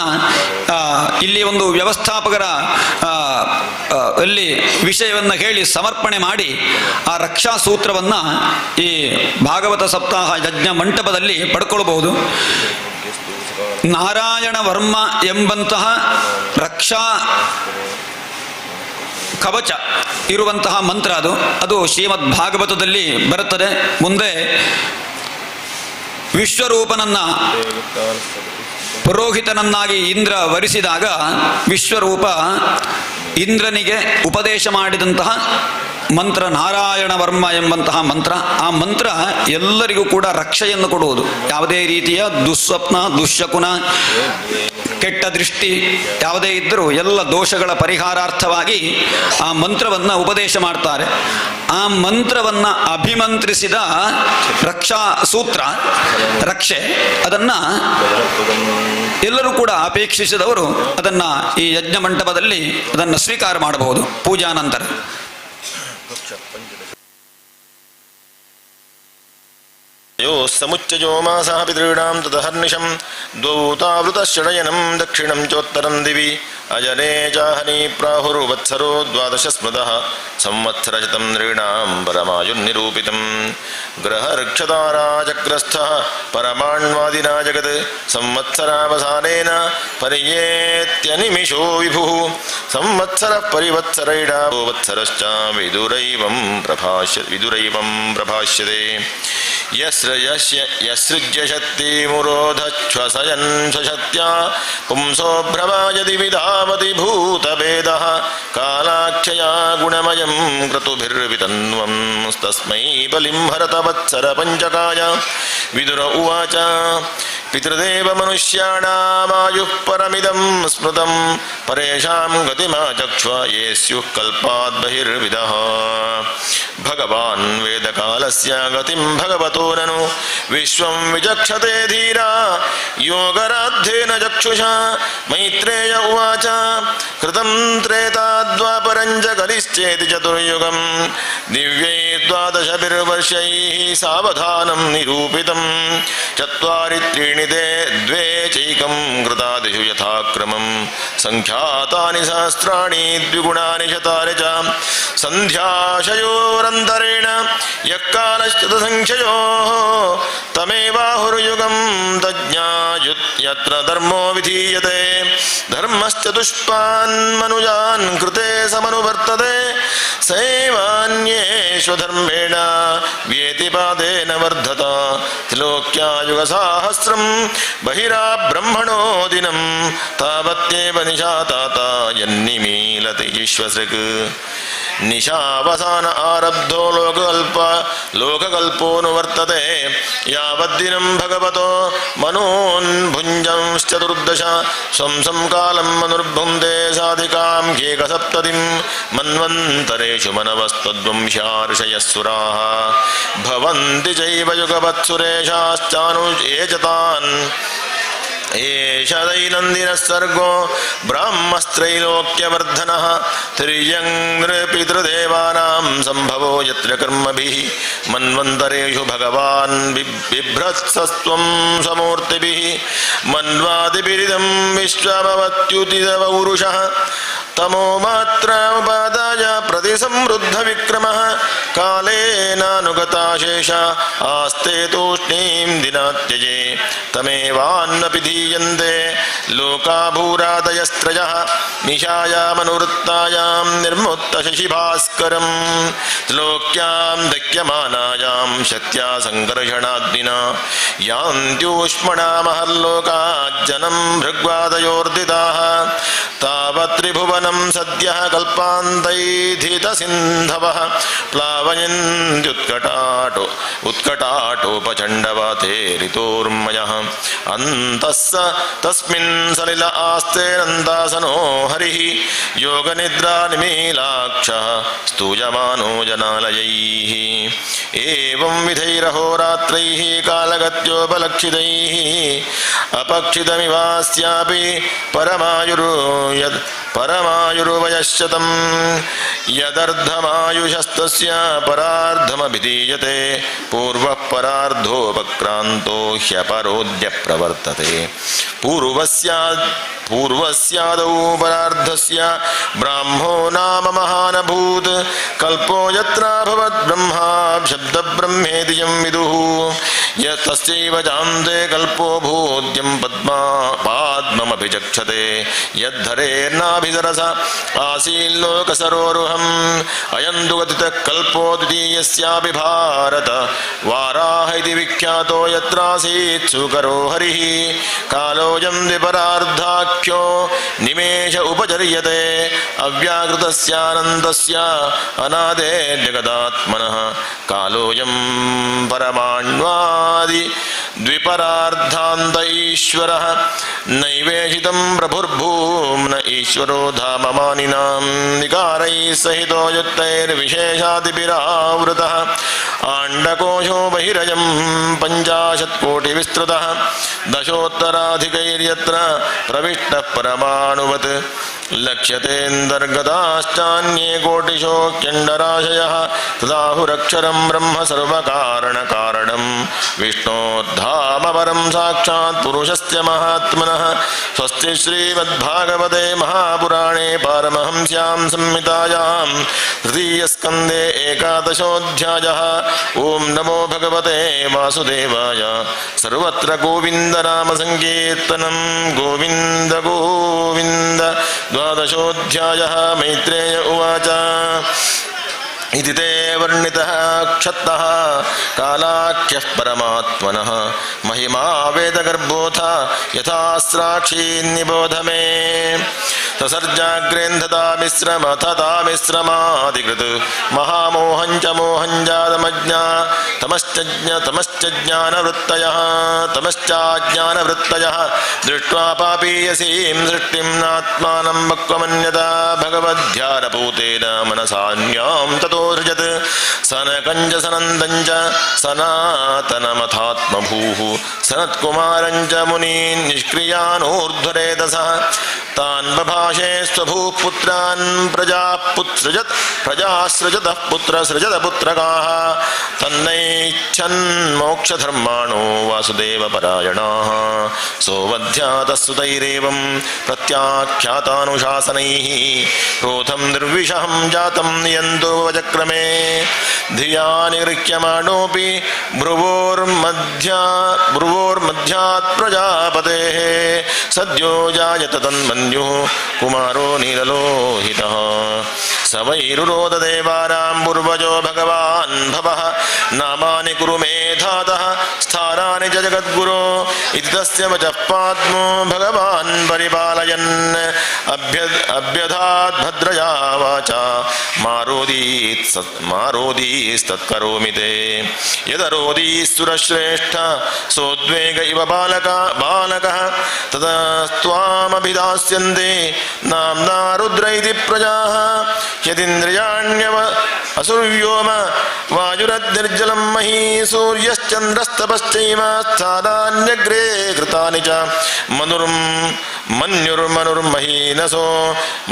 ಇಲ್ಲಿ ಒಂದು ವ್ಯವಸ್ಥಾಪಕರ ಅಲ್ಲಿ ವಿಷಯವನ್ನ ಹೇಳಿ ಸಮರ್ಪಣೆ ಮಾಡಿ ಆ ರಕ್ಷಾ ಸೂತ್ರವನ್ನ ಈ ಭಾಗವತ ಸಪ್ತಾಹ ಯಜ್ಞ ಮಂಟಪದಲ್ಲಿ ಪಡ್ಕೊಳ್ಬಹುದು. ನಾರಾಯಣ ವರ್ಮ ಎಂಬಂತಹ ರಕ್ಷಾ ಕವಚ ಇರುವಂತಹ ಮಂತ್ರ ಅದು ಶ್ರೀಮದ್ ಭಾಗವತದಲ್ಲಿ ಬರುತ್ತದೆ. ಮುಂದೆ ವಿಶ್ವರೂಪನನ್ನ ಪುರೋಹಿತನನ್ನಾಗಿ ಇಂದ್ರ ವರಿಸಿದಾಗ ವಿಶ್ವರೂಪ ಇಂದ್ರನಿಗೆ ಉಪದೇಶ ಮಾಡಿದಂತಹ ಮಂತ್ರ ನಾರಾಯಣ ವರ್ಮ ಎಂಬಂತಹ ಮಂತ್ರ. ಆ ಮಂತ್ರ ಎಲ್ಲರಿಗೂ ಕೂಡ ರಕ್ಷೆಯನ್ನು ಕೊಡುವುದು. ಯಾವುದೇ ರೀತಿಯ ದುಸ್ವಪ್ನ ದುಶ್ಶಕುನ ಕೆಟ್ಟ ದೃಷ್ಟಿ ಯಾವುದೇ ಇದ್ದರೂ ಎಲ್ಲ ದೋಷಗಳ ಪರಿಹಾರಾರ್ಥವಾಗಿ ಆ ಮಂತ್ರವನ್ನು ಉಪದೇಶ ಮಾಡ್ತಾರೆ. ಆ ಮಂತ್ರವನ್ನು ಅಭಿಮಂತ್ರಿಸಿದ ರಕ್ಷಾ ಸೂತ್ರ ರಕ್ಷೆ ಅದನ್ನು ಎಲ್ಲರೂ ಕೂಡ ಅಪೇಕ್ಷಿಸಿದವರು ಅದನ್ನು ಈ ಯಜ್ಞ ಮಂಟಪದಲ್ಲಿ ಅದನ್ನು ಸ್ವೀಕಾರ ಮಾಡಬಹುದು ಪೂಜಾ ನಂತರ. यो समुच्चयो मासः पितॄणां ततहर्निशं द्वौ तावृतश्चडयनं दक्षिणं चोत्तरं दिवि अजने चाहनी प्राहुर्वत्सरो द्वादश स्मृतः संवत्सरशतं नृणां परमायुर्निरूपितं ग्रहर्क्षताराचक्रस्थः परमाण्वादिना जगत् संवत्सरावसानेन पर्येत्यनिमिषो विभुः संवत्सरः परिवत्सरैडा वत्सरश्च विदुरैवं प्रभाष्यते यस्सृज्य शक्तिमुरोधच्छ्वसयन् स्वशक्त्या पुंसो भ्रवायति विधावति भूतभेदः कालाख्यया गुणमयं क्रतुभिर्वितन्वं तस्मै बलिं हरत वत्सर पञ्चकाय विदुर उवाच पितृदेव मनुष्याणामायुः परमिदं स्मृतं परेषां गतिमाचक्ष्व ये स्युः कल्पात् बहिर्विदः भगवान् वेदकालस्य गतिं भगवतो ननु विश्वं विचक्षते धीरा योगराद्धेन चक्षुषा मैत्रेय उवाच कृतं त्रेताद्वापरं च कलिश्चेति चतुर्युगं दिव्यै द्वादशभिर्वर्षैः सावधानं निरूपितं चत्वारि त्रीणि ते द्वे चैकं कृतादिषु यथाक्रमं संख्यातानि सहस्राणि द्विगुणानि शतानि च सन्ध्याशयोरन्तरेण यः कालश्चतुसंख्ययोः तमेवाहुर्युगं तज्ज्ञायुत्यत्र धर्मो विधीयते धर्मश्चतुष्पान्मनुजान् कृते समनुवर्तते सैवान्येष्वधर्मेण व्यतिपादेन वर्धत त्रिलोक्यायुगसाहस्रं बहिराब्रह्मणो दिनं तावत्येव निशाताता यन्निमीलति विश्वसृक् निशावसान आरब्धो लोककल्पोऽनुवर्तते यावद्दिनं भगवतो मनोन्भुञ्जंश्चतुर्दश स्वं कालं मनुर्भुङ्क्ते साधिकां ह्येकसप्ततिं मन्वन्तरेषु मनवस्तद्वंश्यार्षयः भवन्ति चैव युगवत्सुरेशाश्चानुजे च तान् एष दैनन्दिनः सर्गो ब्राह्मस्त्रैलोक्यवर्धनः तिर्यं नृपितृदेवानां सम्भवो यत्र कर्मभिः मन्वन्तरेषु भगवान् बिभ्रत्सस्त्वं समूर्तिभिः मन्वादिभिरिदं विश्वभवत्युतितवौरुषः तमो मात्रामुपादाय प्रतिसंवृद्धविक्रमः कालेनानुगताशेष आस्ते तूष्णीं दिनात्यजे तमेवान्नपि धीयन्ते लोकाभूरादयस्त्रयः निशायामनुवृत्तायां निर्मुक्तशशिभास्करं त्रिलोक्यां दह्यमानायां शक्त्या सङ्कर्षणाद्विना यान्त्यूष्मणा महल्लोकाज्जनं भृग्वादयोर्दिताः तावत् त्रिभुवनं सद्यः कल्पान्तैधितसिन्धवः उत्कटाटोपचण्डवाते ऋतोर्मयः अन्तः स तस्मिन् सलिल आस्तेरन्दासनो हरिः योगनिद्रानिमीलाक्षः स्तूयमानो जनालयैः एवं विधैरहोरात्रैः कालगत्योपलक्षितैः अपक्षितमिवास्यापि परमायुर्वयश्शतं यदर्धमायुषस्तस्य परार्धमभिधीयते पूर्वः परार्धोपक्रान्तो ह्यपरोद्य प्रवर्तते पूर्वस्यादौ परार्धस्य ब्राह्मो नाम महानभूत् कल्पो यत्राभवत् ब्रह्मा शब्दब्रह्मेति यं विदुः यतस्यैव जान्ते कल्पो भूद्यं पाद्ममभिचक्षते यद्धरेर्नाभिसरस आसील्लोकसरोरुहम् अयं तु गतितः कल्पो द्वितीयस्यापि भारत वाराह इति विख्यातो यत्रासीत् सुकरो हरिः कालोऽयं द्विपरार्धाख्यो निमेष उपचर्यते अव्याकृतस्यानन्दस्य अनादे जगदात्मनः कालोऽयं परमाण्वादि द्विपरार्धान्तैः ईश्वरः नैवेशितं प्रभुर्भूम्न ईश्वरो धाममानिनां विकारैः सहितो युक्तैर्विशेषादिभिरावृतः आण्डकोशो बहिरजं 50 कोटिविस्तृतः दशोत्तराधिकैर्यत्र प्रविष्टः परमाणुवत् लक्ष्यतेऽन्तर्गताश्चान्ये कोटिशोऽख्यण्डराशयः तदाहुरक्षरं ब्रह्म सर्वकारणकारणं विष्णोर्धामपरं साक्षात् पुरुषस्य महात्मनः स्वस्ति श्रीमद्भागवते महापुराणे पारमहंस्यां संहितायां तृतीयस्कन्धे 11 ओं नमो भगवते वासुदेवाय सर्वत्र गोविन्दनामसङ्कीर्तनं गोविन्द गोविन्द 12 मैत्रेय उवाच इति ते वर्णितः क्षत्तः कालाख्यः परमात्मनः महिमा वेदगर्भोऽथ यथा स्राक्षी निबोध मे तसर्जाग्रेन्धतामिश्रमथतामिश्रमादिकृत् महामोहञ्च मोहञ्जातमज्ञा तमश्च ज्ञानवृत्तयः दृष्ट्वा पापीयसीं सृष्टिं नात्मानं वक्वमन्यता भगवद्ध्यानपूतेन मनसान्यां ततो सृजत् सनकञ्च सनन्दञ्च सनातनमथात्मभूः सनत्कुमारञ्च मुनीन् निष्क्रियानूर्ध्वरेतसः तान् बभाषे स्वभूः पुत्रान् प्रजासृजतः पुत्रसृजतपुत्रकाः तन्नैच्छन् मोक्षधर्माणो वासुदेवपरायणाः सोऽवध्यातः सुतैरेवं प्रत्याख्यातानुशासनैः क्रोधं निर्विषहं जातं नियन्तो वचक्रमे धिया निगृह्यमाणोऽपि भ्रुवोर्मध्यात् प्रजापतेः सद्यो जायत तन्मन्युः कुमारो नीललोहितः स वैरुरोददेवानां पूर्वजो भगवान् भवः नामानि कुरु मे धातः स्थानानि च जगद्गुरो इति तस्य वचः पाद्मो भगवान् परिपालयन् अभ्यधात् भद्रया वाचा मारोदीस्तत्करोमि ते यदरोदीस्तुरश्रेष्ठ सोद्वेग इव बालकः ततस्त्वामभिधास्यन्ते नाम्ना रुद्र इति प्रजाः यदिन्द्रियाण्यव असुर्व्योम वायुरद्निर्जलं मही सूर्यश्चन्द्रस्तपश्चैव स्थानान्यग्रे कृतानि च मन्युर्मनुर्महीनसो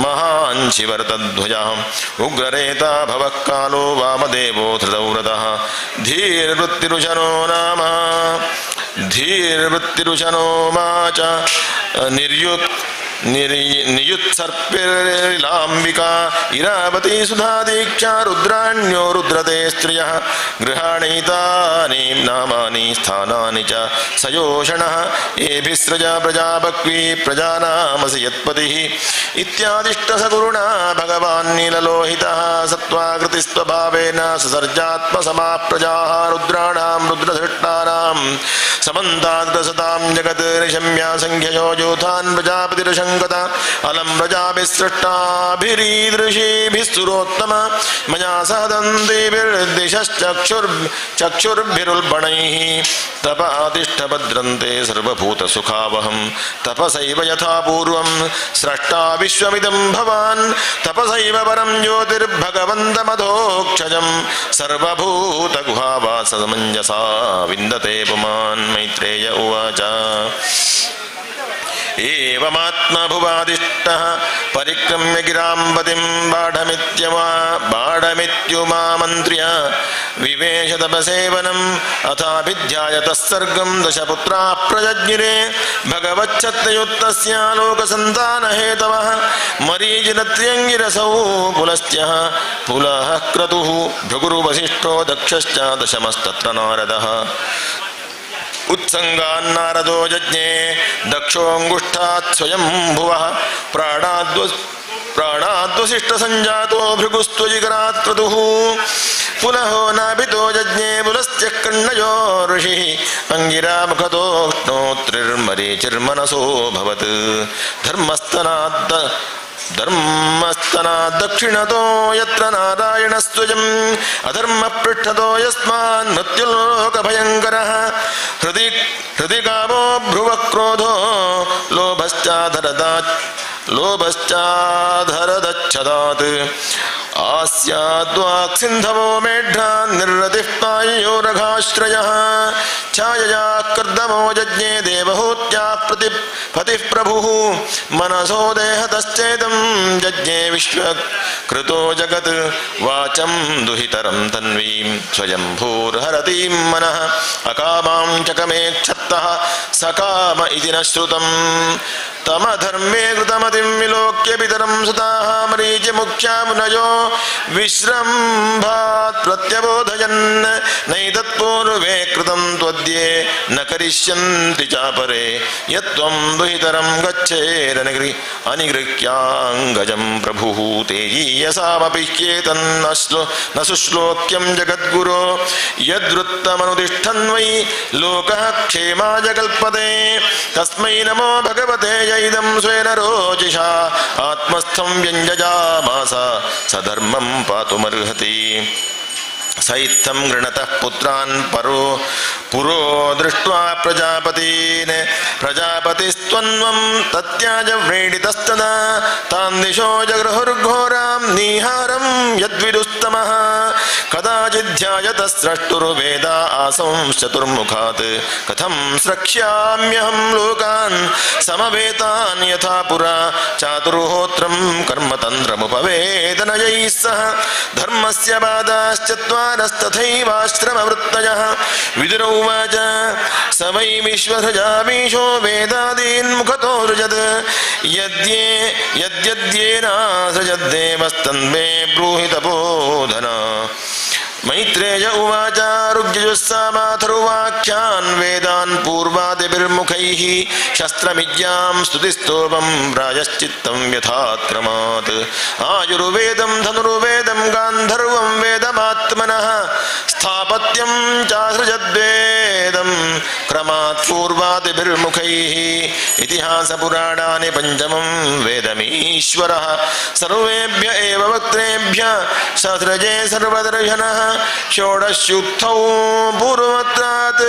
महान् शिवरतध्वजः उग्ररेता भवः कालो वामदेवो धृतव्रतः धीर्वृत्तिरुशनो माच नियुत्सर्पिर्लाम्बिका इरावती सुधादीक्षा रुद्राण्यो रुद्रते स्त्रियः गृहाणैतानि नामानि स्थानानि च सयोषणः एभिस्रजा प्रजापक्वी प्रजानामसि यत्पतिः इत्यादिष्टसगुरुणा भगवान् नीललोहितः सत्त्वाकृतिस्वभावेन ससर्जात्मसमाः प्रजाः रुद्राणां रुद्रधृष्टानां समन्ताद्रसतां जगत् निशम्या संख्ययो योथान् प्रजापतिरशङ्कत अलम् प्रजाभिसृष्टाभिरीदृशीभिः सुरोत्तम मया सह दन्तिभिर्दिशश्चक्षुर्भिरुल्बणैः तप आतिष्ठभद्रन्ते सर्वभूतसुखावहं तपसैव यथा पूर्वं स्रष्टा विश्वमिदं भवान् तपसैव परं ज्योतिर्भगवन्तमधोक्षजं सर्वभूतगुहावासमञ्जसा विन्दते पुमान् मैत्रेय उवाच एवमात्मभुवादिष्टः परिक्रम्य गिराम्पतिं बाढमित्युमामन्त्र्य विवेश तपसेवनम् अथाभिध्यायतः सर्गं दशपुत्राः प्रजज्ञिरे भगवच्छत्तयुक्तस्य लोकसन्तानहेतवः मरीचिरत्र्यङ्गिरसौ पुलस्त्यः पुलः क्रतुः भृगुर्वसिष्ठो दक्षश्च दशमस्तत्र नारदः उत्संगान्नारदो जज्ञे दक्षोऽङ्गुष्ठात् स्वयं भुवः प्राणाद्वसिष्ठसञ्जातो भृगुस्त्वजिगरात् क्रतुः पुनहो नाभितो जज्ञे पुलस्त्यः कण्णयो ऋषिः अङ्गिरामुखतोष्णोत्रिर्मरीचिर्मनसो भवत् ಧರ್ಮಸ್ತನ ದಕ್ಷಿಣತೋ ಯತ್ರ ನಾರಾಯಣಸ್ತ್ವಜಂ ಅಧರ್ಮ ಪೃಷ್ಠತೋ ಯಸ್ಮಾನ್ ಮೃತ್ಯುಲೋಕ ಭಯಂಕರಃ ಹೃದಯ ಕಾಮೋ ಭ್ರುವ ಕ್ರೋಧೋ ಲೋಭಶ್ಚಾಧರದಚ್ಛದಾತ್ ಆಸ್ಯಾದ್ವಾಕ್ಸಿಂಧವೋ ಮೇಢ್ರಾ ನಿರ್ರತಿಃ ಪಾಯೋರಘಾಶ್ರಯಃ ಛಾಯಯಾ ಕರ್ದಮೋ ಯಜ್ಞೇ ದೇವಹೂತ್ಯಾ ಪತಿಃ ಪ್ರಭುಃ ಮನಸೋ ದೇಹತಶ್ಚೇದಂ ಯಜ್ಞೇ ವಿಶ್ವಕೃತೋ ಜಗತ್ ವಾಚಂ ದುಹಿತರಂ ತನ್ವೀಂ ಸ್ವಯಂಭೂರ್ಹರತೀಂ ಮನಃ ಅಕಾಮಾಂ ಚಕಮೇಕ್ಷತ್ತಃ ಸಕಾಮ ಇತಿ ನ ಶ್ರುತಂ ತಮಧರ್ಮೇ ಕೃತಮತಿಂ ವಿಲೋಕ್ಯ ಪಿತರಂ ಸುತಾಃ ಮರೀಚಿ ಮುಖ್ಯಾ ಮುನಯೋ ವಿಶ್ರಂಭಾತ್ ಪ್ರತ್ಯಬೋಧಯನ್ ನೈತತ್ಪೂರ್ವೇ ಕೃತಂ ತ್ವದ್ಯೇ ನ ಕರಿಷ್ಯಂತಿ ಚಾಪರೇ ಯತ್ವಂ ದುಹಿತರಂ ಗಚ್ಚೇರನಿಗೃಹ್ಯಾಂಗಜಂ ಪ್ರಭುಃ ತೇಜೀಯಸಾಮಪಿ ಹ್ಯೇತನ್ನ ನ ಸುಶ್ಲೋಕ್ಯಂ ಜಗದ್ಗುರೋ ಯದ್ವೃತ್ತಮನುತಿಷ್ಠನ್ ವೈ ಲೋಕಃ ಕ್ಷೇಮಾಯ ಕಲ್ಪತೆ ತಸ್ಮೈ ನಮೋ ಭಗವತೆ ಇದಂ ಸ್ವೇನ ರೋಚಿಷಾ ಆತ್ಮಸ್ಥಂ ವ್ಯಂಜಯಾಮಾಸ ಸಧರ್ಮಂ ಪಾತುಮರ್ಹತಿ ಸೈತ್ಥಂ ಗೃಣತಃ ಪುತ್ರಾನ್ ಪುರೋ ದೃಷ್ಟ್ವಾ ಪ್ರಜಾಪತೀನ್ ಪ್ರಜಾಪತಿಸ್ತ್ವನ್ವಂ ತತ್ಯಾಜ ವ್ರೀಡಿತಸ್ತದಾ ತಾನ್ ದಿಶೋ ಜಗೃಹುರ್ಘೋರಾಂ ನೀಹಾರಂ ಯದ್ವಿದುಸ್ತಮಃ ಕದಾಚಿಧ್ಯಾಯತ ಸ್ರಷ್ಟುರ್ವೇದ ಆಸಂಶ್ಚತುರ್ಮುಖಾತ್ ಕಥಂ ಸ್ರಕ್ಷ್ಯಾಮ್ಯಹಂ ಲೋಕಾನ್ ಸಮವೇತಾನ್ ಯಥಾ ಪುರಾ ಚಾತುರ್ಹೋತ್ರಂ ಕರ್ಮತಂತ್ರಮುಪವೇದನಯೈಃ ಸಹ ಧರ್ಮಸ್ಯ ಬಾಧಾಶ್ಚತ್ವಾರಸ್ತಥೈವಾಶ್ರಮವೃತ್ತಯಃ ವಿದುರ ಉವಾಚ ಸ ವೈ ವಿಶ್ವಸೃಜಾಮೀಶೋ ವೇದಾದೀನ್ ಮುಖತೋ ಸೃಜತ್ ಯದ್ಯದ್ಯೇನಾಸೃಜದ್ದೇವಸ್ತನ್ಮೇ ಬ್ರೂಹಿ ತಪೋಧನ ಮೈತ್ರೇಯ ಉವಾಚ ಋಗ್ಯಜುಸ್ಸಾಮಾಥರ್ವಾಖ್ಯಾನ್ ವೇದಾನ್ ಪೂರ್ವಾದಿಭಿರ್ಮುಖೈಃ ಶಸ್ತ್ರಮಿಜ್ಞಾಂ ಸ್ತುತಿಸ್ತೋಮಂ ಪ್ರಾಯಶ್ಚಿತ್ತಂ ಯಥಾಕ್ರಮಾತ್ ಆಯುರ್ವೇದಂ ಧನುರ್ವೇದಂ ಗಾಂಧರ್ವಂ ವೇದಮಾತ್ಮನಃ ಸ್ಥಾಪತ್ಯಂ ಚಾಸೃಜದ್ವೇದಂ ಕ್ರಮಾತ್ ಪೂರ್ವಾದಿಭಿರ್ಮುಖೈಃ ಇತಿಹಾಸ ಪುರಾಣಾನಿ ಪಂಚಮಂ ವೇದಮೀಶ್ವರಃ ಸರ್ವೇಭ್ಯ ಏವ ವಕ್ತ್ರೇಭ್ಯ ಸಸೃಜೇ ಸರ್ವದರ್ಶನಃ ಷೋಡಶ್ಯುಕ್ತೌ ಪೂರ್ವತ್ರಾತ್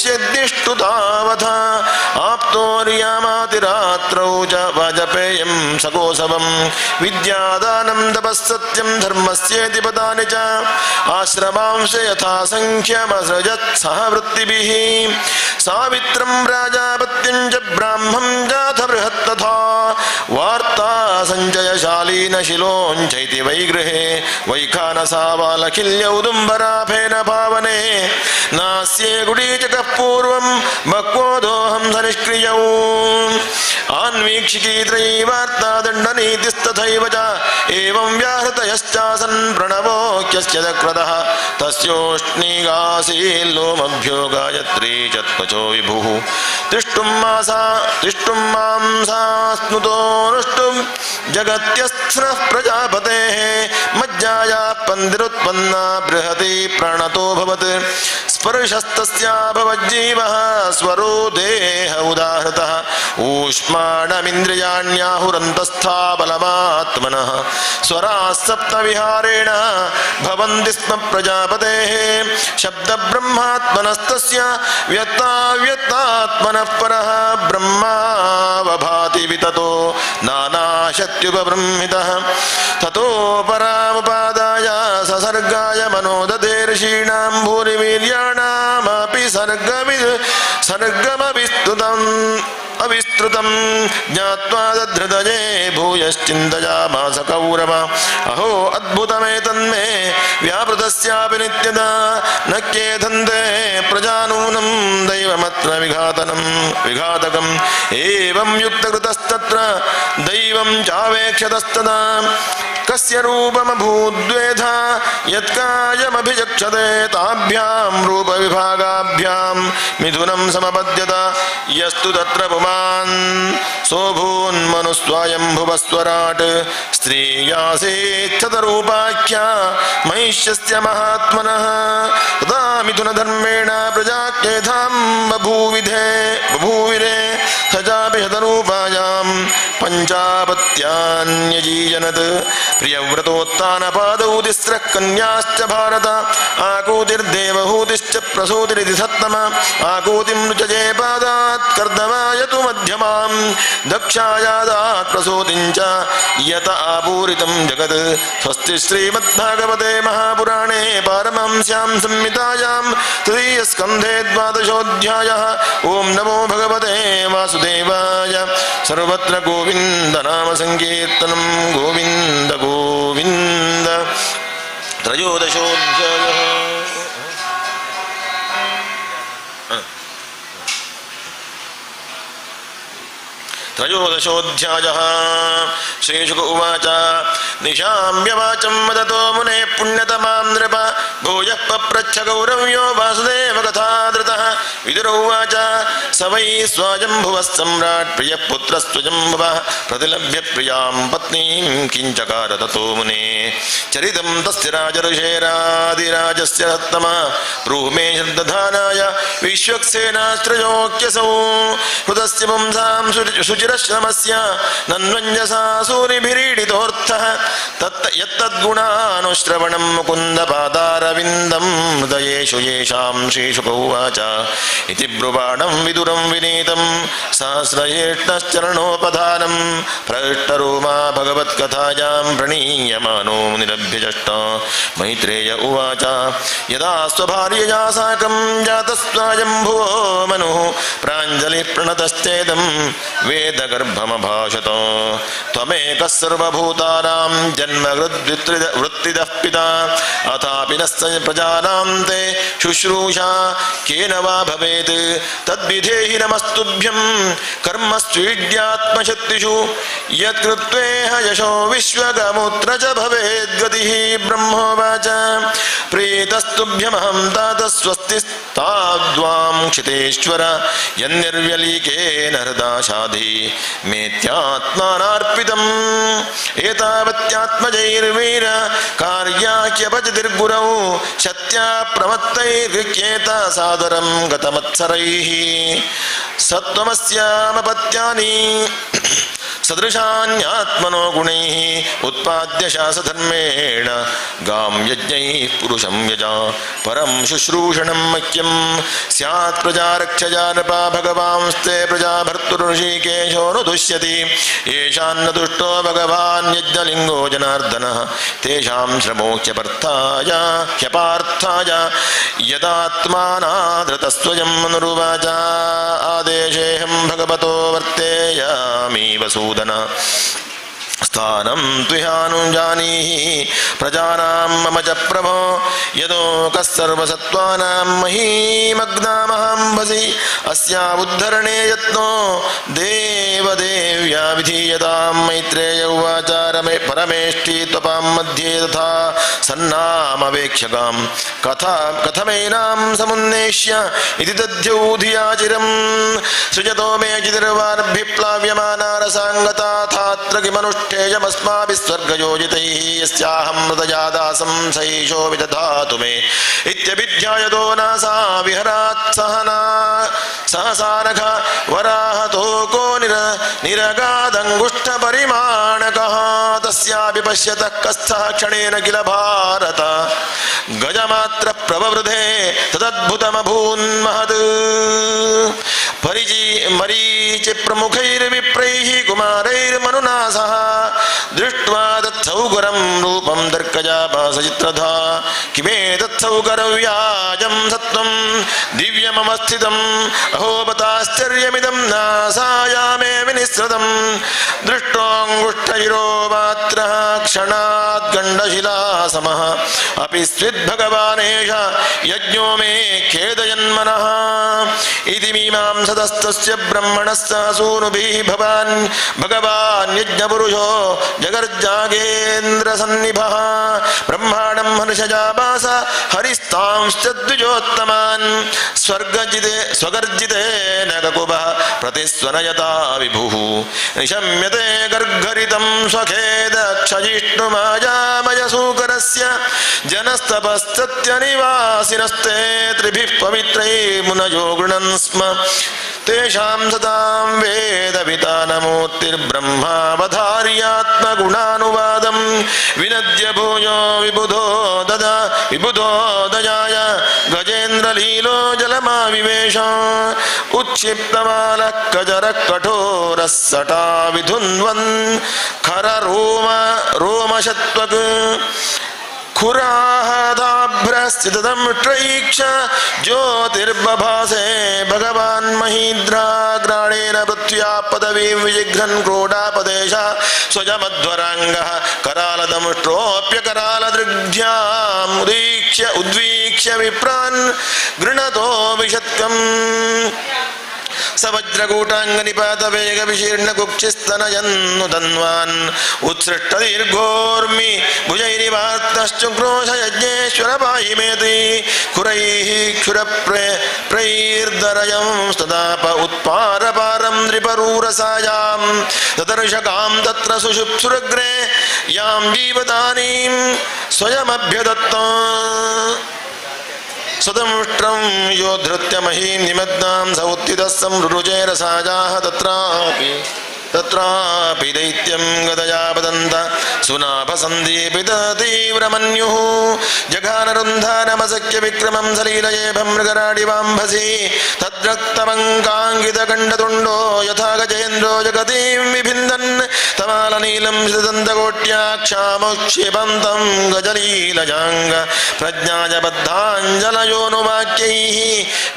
ಪುರೀಷ್ಯದ್ದಿಷ್ಟುತಾವಥ ಆಪ್ತೋರ್ಯಾಮಾತಿರಾತ್ರೌ ಚ ವಾಜಪೇಯಂ ಸಕೋಸವಂ ವಿದ್ಯಾದಾನಂ ತಪಸ್ಸತ್ಯಂ ಧರ್ಮಸ್ಯೇತಿ ಪದಾನಿ ಚ ಆಶ್ರಮಾಂಶ ಯಥಾ ಸಂಖ್ಯಮಸೃಜತ್ ಸಹ ವೃತ್ತಿಭಿಃ ಸಾವಿತ್ರಂ ಪ್ರಾಜಾಪತ್ಯಂ ಚ ಬ್ರಾಹ್ಮಂ ಜಾಥ ಬೃಹತ್ತಥಾ ವಾರ್ತಾ ಸಂಚಯಶಾಲೀನ ಶಿಲೋಂಚೈತಿ ವೈಗೃಹೇ ವೈಖಾನಸಾವಾಲಖಿಲ್ಯ ಉದುಂಬರಾಫೇನ ಪಾವನೆ ನಾಸ್ಯೇ ಗುಡೀಚಕಃ ಪೂರ್ವಂ ಭಕ್ವೋದೋಹಂ ಸನಿಷ್ಕ್ರಿಯೌ ಆನ್ವೀಕ್ಷಿಕೀ ತ್ರಯೀವಾರ್ತಾ ದಂಡನೀತಿಸ್ತಥೈವ ಚ ಏವಂ ವ್ಯಾಹೃತಯಶ್ಚಾಸನ್ ಪ್ರಣವೋಕ್ಯಸ್ಯ ದಕ್ರದಃ ತಸ್ಯೋಷ್ಣೀಗಾಸೀಲ್ಲೋಮಭ್ಯೋ ಗಾಯತ್ರೀ ಚ ತ್ವಚೋ ವಿಭುಃ ತಿಷ್ಟುಂ ಮಾಂಸಾಸ್ನುತೋನುಷ್ಟುಂ ಜಗತ್ಯಸ್ತ್ರಃ ಪ್ರಜಾಪತೇಃ ಮಜ್ಜಾಯಾ ಪಂದಿರುತ್ಪನ್ನ ಬೃಹತಿ ಪ್ರಾಣತೋಭವತ್ ಸ್ಪರ್ಶಸ್ತಸ್ಯಾಭವಜ್ಜೀವಃ ಸ್ವರೋ ದೇಹ ಉದಾಹೃತಃ ಊಷ್ಮಾಣಮಿಂದ್ರಿಯಾಣ್ಯಾಹುರಂತಸ್ಥಾ ಬಲಮಾತ್ಮನಃ ಸ್ವರಾಃ ಸಪ್ತವಿಹಾರೇಣ ಭವಂತಿ ಸ್ಮ ಪ್ರಜಾಪತೇಃ ಶಬ್ದಬ್ರಹ್ಮಾತ್ಮನಸ್ತಸ್ಯ ವ್ಯಕ್ತಾವ್ಯಕ್ತಾತ್ಮನಃ ಪರಃ ಬ್ರಹ್ಮಾವಭಾತಿ ವಿತತೋ ನಾನಾಶಕ್ತ್ಯುಪಬೃಂಹಿತಃ ತತೋ ಪರಾಮುಪಾದಾಯ ಸಸರ್ಗಾಯ ಮನೋದಧೇ ಋಷೀಣಾಂ ಭೂರಿವೀರ್ಯಾಣಾಮಪಿ ಸರ್ಗಮವಿಸ್ತುತಂ ಅವಿಸ್ತೃತಂ ಜ್ಞಾತ್ವಾ ತದ್ಹೃದಯೇ ಭೂಯಶ್ಚಿಂತಯಾಮಾಸ ಕೌರವ ಅಹೋ ಅದ್ಭುತಮೇತನ್ಮೇ ವ್ಯಾಪೃತಸ್ಯಾಪಿ ನಿತ್ಯದಾ ನ ಖೇದಂತೆ ಪ್ರಜಾನೂನಂ ದೈವಮತ್ರ ವಿಘಾತಕಂ ಏವಂ ಯುಕ್ತಕೃತಸ್ತತ್ರ ದೈವಂ ಚಾವೇಕ್ಷತಸ್ತದಾ ಕಸ್ಯ ರೂಪಮಭೂದ್ವೇಧ ಯತ್ಕಾಯಮಭಿಚಕ್ಷತೆ ತಾಭ್ಯಾಂ ರೂಪವಿಭಾಗಾಭ್ಯಾಂ ಮಿಥುನಂ ಸಮಪದ್ಯತ ಯಸ್ತು ತತ್ರ ಪುಮಾನ್ ಸೋಭೂನ್ಮನುಸ್ವಯಂಭುವಸ್ವರಾಟ್ ಸ್ತ್ರೀಯಾಸೇಚ್ಛತರೂಪಾಖ್ಯ ಮಹಿಷ್ಯಸ್ಯ ಮಹಾತ್ಮನಃ ತದಾ ಮಿಥುನಧರ್ಮೇಣ ಪ್ರಜಾಕ್ಯೇಧಾಂ ಬಭೂವಿರೆ ಸಜಾಪಿ ಶತರೂಪಾಯಾಂ ಪಂಚಾಪತ್ಯಾನ್ಯಜೀಜನತ್ ಪ್ರಿಯವ್ರತೋತ್ಥಾನಪಾದೌ ತಿಸ್ರಃ ಕನ್ಯಾಶ್ಚ ಭಾರತ ಆಕೂತಿರ್ದೇವಹೂತಿಶ್ಚ ಪ್ರಸೂತಿರಿತಿ ಸತ್ತಮ ಆಕೂತಿಂ ನುಚಜೇ ಪಾದಾತ್ ಕರ್ದಮಾಯತು ಮಧ್ಯಮಾಂ ದಕ್ಷಾಯಾದಾತ್ ಪ್ರಸೂತಿಂಚ ಯತ ಆಪೂರಿತಂ ಜಗತ್ ಸ್ವಸ್ತಿ ಶ್ರೀಮದ್ಭಾಗವತೆ ಮಹಾಪುರಾಣೇ ಪಾರಮಹಂಸ್ಯಾಂ ಸಂಹಿತಾಯಾಂ ತೃತೀಯಸ್ಕಂಧೇ ದ್ವಾದಶೋऽಧ್ಯಾಯಃ ಓಂ ನಮೋ ಭಗವತೆ ವಾಸುದೇವಾಯ ಸರ್ವತ್ರ ಗೋವಿಂದ ನಾಮ ಸಂಕೀರ್ತನಂ ಗೋವಿಂದ ಗೋವಿಂದ ತ್ರಯೋದಶೋऽಧ್ಯಾಯಃ ತ್ರಯೋದಶೋऽಧ್ಯಾಯಃ ಶ್ರೀಶುಕ ಉವಾಚ ನಿಶಾಮ್ಯವಾಚಂ ವದತೋ ಮುನೆ ಪುಣ್ಯತಮಾಂ ನೃಪ ಭೂಯಃ ಪಪ್ರಚ್ಛ ಗೌರವ್ಯೋ ವಾಸುದೇವ ಕಥಾಧೃತಃ ವಿದುರ ಉವಾಚ ಸ ವೈ ಸ್ವಯಂಭುವಃ ಸಮ್ರಾಟ್ ಪ್ರಿಯಃ ಪುತ್ರಃ ಸ್ವಯಂಭುವಃ ಪ್ರತಿಲಭ್ಯ ಪ್ರಿಯಾಂ ಪತ್ನೀಂ ಕಿಂಚಕಾರ ತಥೋ ಮುನೆ ಚರಿತಂ ತಸ್ಯ ರಾಜಋಷೇರಾದಿರಾಜಸ್ಯ ರತ್ನಮ ಬ್ರೂಮೇ ಶ್ರದ್ಧಾನಾಯ ವಿಶ್ವಕ್ಸೇನಾಶ್ರಯೋಕ್ಯಸೌ ಹೃದಸ್ಯ ಪುಂಸಾಂ ಶುಚಿರಶ್ರಮಸ್ಯ ನನ್ವಂಜಸಾ ಸೂರಿಭಿರೀಡಿತೋರ್ಥಃ ಯತ್ತದ್ಗುಣಾನುಶ್ರವಣಂ ಮುಕುಂದ ಪಾದಾರವಿಂದಂ ಹೃದಯೇಷು ಯೇಷಾಂ ಶ್ರೀಶುಕ ಉವಾಚ ಇತಿ ಬ್ರುವಾಣಂ ವಿದುರಂ ವಿನೀತಂ ಸಹಸ್ರಯೇಷ್ಟಶ್ಚರಣೋಪಧಾನಂ ಪ್ರಹೃಷ್ಟರೋಮಾ ಭಗವತ್ಕಥಾಯಾಂ ಪ್ರಣೀಯಮಾನೋ ಮುನಿರಭ್ಯಜಷ್ಟ ಮೈತ್ರೇಯ ಉವಾಚ ಯದಾ ಸ್ವಭಾರ್ಯಯಾ ಸಾಕಂ ಜಾತಸ್ವಯಂಭುವೋ ಮನುಃ ಪ್ರಾಂಜಲಿಃ ಪ್ರಣತಶ್ಚೇದಂ ವೇದಗರ್ಭಮಭಾಷತ ತ್ವಮೇಕಃ ಸರ್ವಭೂತಾನಾಂ ಜನ್ಮವೃತ್ತಿದಃ ಪಿತಾ ಅಥಾಪಿ ನ ಪ್ರಜಾನಾಂ ತೇ ಶುಶ್ರೂಷಾ ಕೇನ ವಾ ಭವೇತ್ ತದ್ವಿಧೇಹಿ ನಮಸ್ತುಭ್ಯಂ ಕರ್ಮಸ್ತ್ವೀಡ್ಯಾತ್ಮಶಕ್ತಿಷು ಯತ್ಕೃತ್ವೇಹ ಯಶೋ ವಿಶ್ವಗಮೂತ್ರ ಚ ಭವೇದ್ಗತಿಃ ಬ್ರಹ್ಮೋವಾಚ ಪ್ರೀತಸ್ತುಭ್ಯಮಹಂ तात ಸ್ವಸ್ತಿಸ್ತಾದ್ವಾಂ ಕ್ಷಿತೇಶ್ವರ ಯನ್ನಿರ್ವ್ಯಲೀಕೇನ ಹೃದಾ ಶಾಧಿ ಮೇತ್ಯಾತ್ಮಾನಾರ್ಪಿತಂ ಏತಾವತ್ಯಾತ್ಮಜೈರ್ವೀರ ಕಾರ್ಯಾಖ್ಯಪಚತಿರ್ಗುರೌ ಶತ್ಯಾ ಪ್ರಮತ್ತೈರ್ಹೃಕ್ಯೇತ ಸಾದರಂ ಗತಮತ್ಸರೈಃ ಸತ್ವಮಸ್ಯಾಮಪತ್ಯಾನಿ ಸದೃಶಾನ್ಯಾತ್ಮನೋ ಗುಣೈಃ ಉತ್ಪಾದ್ಯ ಶಾಸಧರ್ಮೇಣ ಗಾಂ ಯಜ್ಞೈಃ ಪುರುಷಂ ಯಜಾ ಪರಂ ಶುಶ್ರೂಷಣಂ ಮಹ್ಯಂ ಸ್ಯಾತ್ ಪ್ರಜಾರಕ್ಷಜಾ ನೃಪಾ ಭಗವಾಂಸ್ತೆ ಪ್ರಜಾಭರ್ತೃಋಷಿಕೇಶೋ ನು ದುಷ್ಯತಿ ಯೇಷಾನ್ನ ದುಷ್ಟೋ ಭಗವಾನ್ ಯಜ್ಞಲಿಂಗೋ ಜನಾರ್ದನಃ ತೇಷಾಂ ಶ್ರಮೋ ಹ್ಯಪಾರ್ಥಾಯ ಯದಾತ್ಮಾನಾಧೃತಸ್ವಯಂ ಮನುರುವಾಚ ಆದೇಶೇಹಂ ಭಗವತೋ ವರ್ತೇಯಾಮಿ ವಸೂದನ ಸ್ಥಾನಂ ತ್ವಿಹಾನುಜಾನೀಹಿ ಪ್ರಜಾನಾಂ ಮಮ ಚ ಪ್ರಭೋ ಯದೋಕಃ ಸರ್ವಸತ್ವಾನಾಂ ಮಹೀಮಗ್ನಾಮಹಂಭಸಿ ಅಸ್ಯಾ ಉದ್ಧರಣೆ ಯತ್ನೋ ದೇವದೇವ್ಯಾ ವಿಧೀಯತಾಂ ಮೈತ್ರೇಯ ಉವಾಚ ಪರಮೇಷ್ಠಿ ತ್ವಪಾಂ ಮಧ್ಯೆ ತಥಾ ಸನ್ನಾಮವೇಕ್ಷಕಾಂ ಕಥಮೇನಾಂ ಸಮುನ್ನೇಷ್ಯ ಇತಿ ದಧ್ಯೌ ಧಿಯಾ ಚಿರಂ ಸೃಜತೋ ಮೇ ಚಿತಿರ್ವಾರ್ಭಿಪ್ಲಾವ್ಯಮಾನಾ ರಸಾಂಗತಾ ಥಾತ್ರ ಕಿಮನುಷ್ಠೇಯಮಸ್ಮಾಭಿः ಸ್ವರ್ಗಯೋಜಿತೈಃ ಯಸ್ಯಾಹಂ ಹೃದಯಾದಾಸಂ ಸೈಷೋ ವಿದಧಾತು ಮೇ ಇತ್ಯಭಿಧ್ಯಾಯತೋ ನಾಸಾ ವಿಹರಾತ್ ಸಹಸಾನಘ ವರಾಹತೋಕೋ ನಿರಗಾದಂಗುಷ್ಠಪರಿಮಾಣಕಃ ತಸ್ಯಾಪಿ ಪಶ್ಯತಃ ಕಸ್ಥಃ ಕ್ಷಣೇನ ಕಿಲ ಭಾರತ ಗಜಮಾತ್ರ ಪ್ರವವೃಧೆ ತದದ್ಭುತಮಭೂನ್ಮಹತ್ ಮರೀಚಿ ಪ್ರಮುಖೈರ್ವಿಪ್ರೈಃ ಕುಮಾರೈರ್ಮನುನಾ ಸಹ ದೃಷ್ಟ್ವಾ ತತ್ಸೌಕರಂ ರೂಪಂ ದರ್ಕಜಾಪಾಸಚಿತ್ರಧಾ ಕಿಮೇತತ್ಸೌಕರವ್ಯಾಜಂ ಸತ್ವಂ ದಿವ್ಯಮಮಸ್ಥಿತಂ ಅಹೋಬತಾಶ್ಚರ್ಯಮಿದಂ ನಾಸಾಯಾಮೇ ವಿನಿಸೃತಂ ದೃಷ್ಟೋಂಗುಷ್ಠೈರೋ ಮಾತ್ರ ಕ್ಷಣಾತ್ ಗಂಡಶಿಲಾ ಸಮಃ ಅಪಿ ಸ್ವಿದ್ಭಗವಾನೇಶ ಯಜ್ಞೋ ಮೇ ಖೇದಯನ್ಮನಃ ಇತಿ ಮೀಮಾಂಸತಸ್ತಸ್ಯ ಬ್ರಹ್ಮಣಃ ಸೂನುಭಿಃ ಭಗವಾನ್ ಯಜ್ಞಪುರುಷೋ ಜಗರ್ಜಾಗೇಂದ್ರ ಸನ್ನಿಭಃ ಬ್ರಹ್ಮಾಣಂ ಹರ್ಷಜಾಪಾಸ ಹರಿಸ್ತಾಂಶ್ಚ ದ್ವಿಜೋತ್ತಮಾನ್ ಸ್ವರ್ಗರ್ಜಿತೇನ ಕಕುಭಃ प्रतिस्वनयता विभुः निशम्यते गर्गरितं स्वखेदक्षजिष्णुमायामयसूकरस्य जनस्तपस्तत्यनिवासिनस्ते त्रिभिः पवित्रैर्मुनयो गृणन् स्म तेषां सतां वेदवितानमूर्तिर्ब्रह्मावधार्यात्मगुणानुवादं विनद्य भूयो विबुधो दयाय गजेन्द्रलीलो जलमाविवेश उच्छिप्तमालः कजरः कठोरः सटा विधुन्वन् खररोमशत्वक् खुराहदाभ्रस्थितदंष्ट्रैक्ष ज्योतिर्बभासे भगवान् महीद्राग्राणेन पृथ्व्या पदवीं विजिघ्रन् क्रोडापदेश स्वजमध्वराङ्गः करालदंष्ट्रोऽप्यकरालदृग्ध्याम् उद्वीक्ष्य विप्रान् गृणतो विशत्कम् सवज्रकूटाङ्गनिपातवेगविशीर्णकुक्षिस्तनयन्नुतन्वान् उत्सृष्टदीर्घोर्मि भुजैरिवार्तश्चक्रोशयज्ञेश्वरपायिमेति खुरैः क्षुरप्रैर्दरयं स्तदाप उत्पारपारं नृपरूरसायां तदर्शकां तत्र सुषुप्सुरग्रे यां जीवदानीं स्वयमभ्यदत्त सदमुष्ट्रं यो धृत्य महीं निमग्नां स उत्थितस्सं रुरुचेरसाजाः तत्रापि दैत्यं गदया वदन्त सुनाभसन्दीपित तीव्रमन्युः जघानरुन्धानमसख्य विक्रमं सलीलयेभं मृगराडिवाम्भसि तद्रक्तमङ्काङ्गितकण्डतुण्डो यथा गजेन्द्रो जगतीं विभिन्दन् तमालनीलं श्रितदन्तकोट्याक्षामुक्षिपन्तं गजलीलजाङ्ग प्रज्ञाय बद्धाञ्जलयोनुवाक्यैः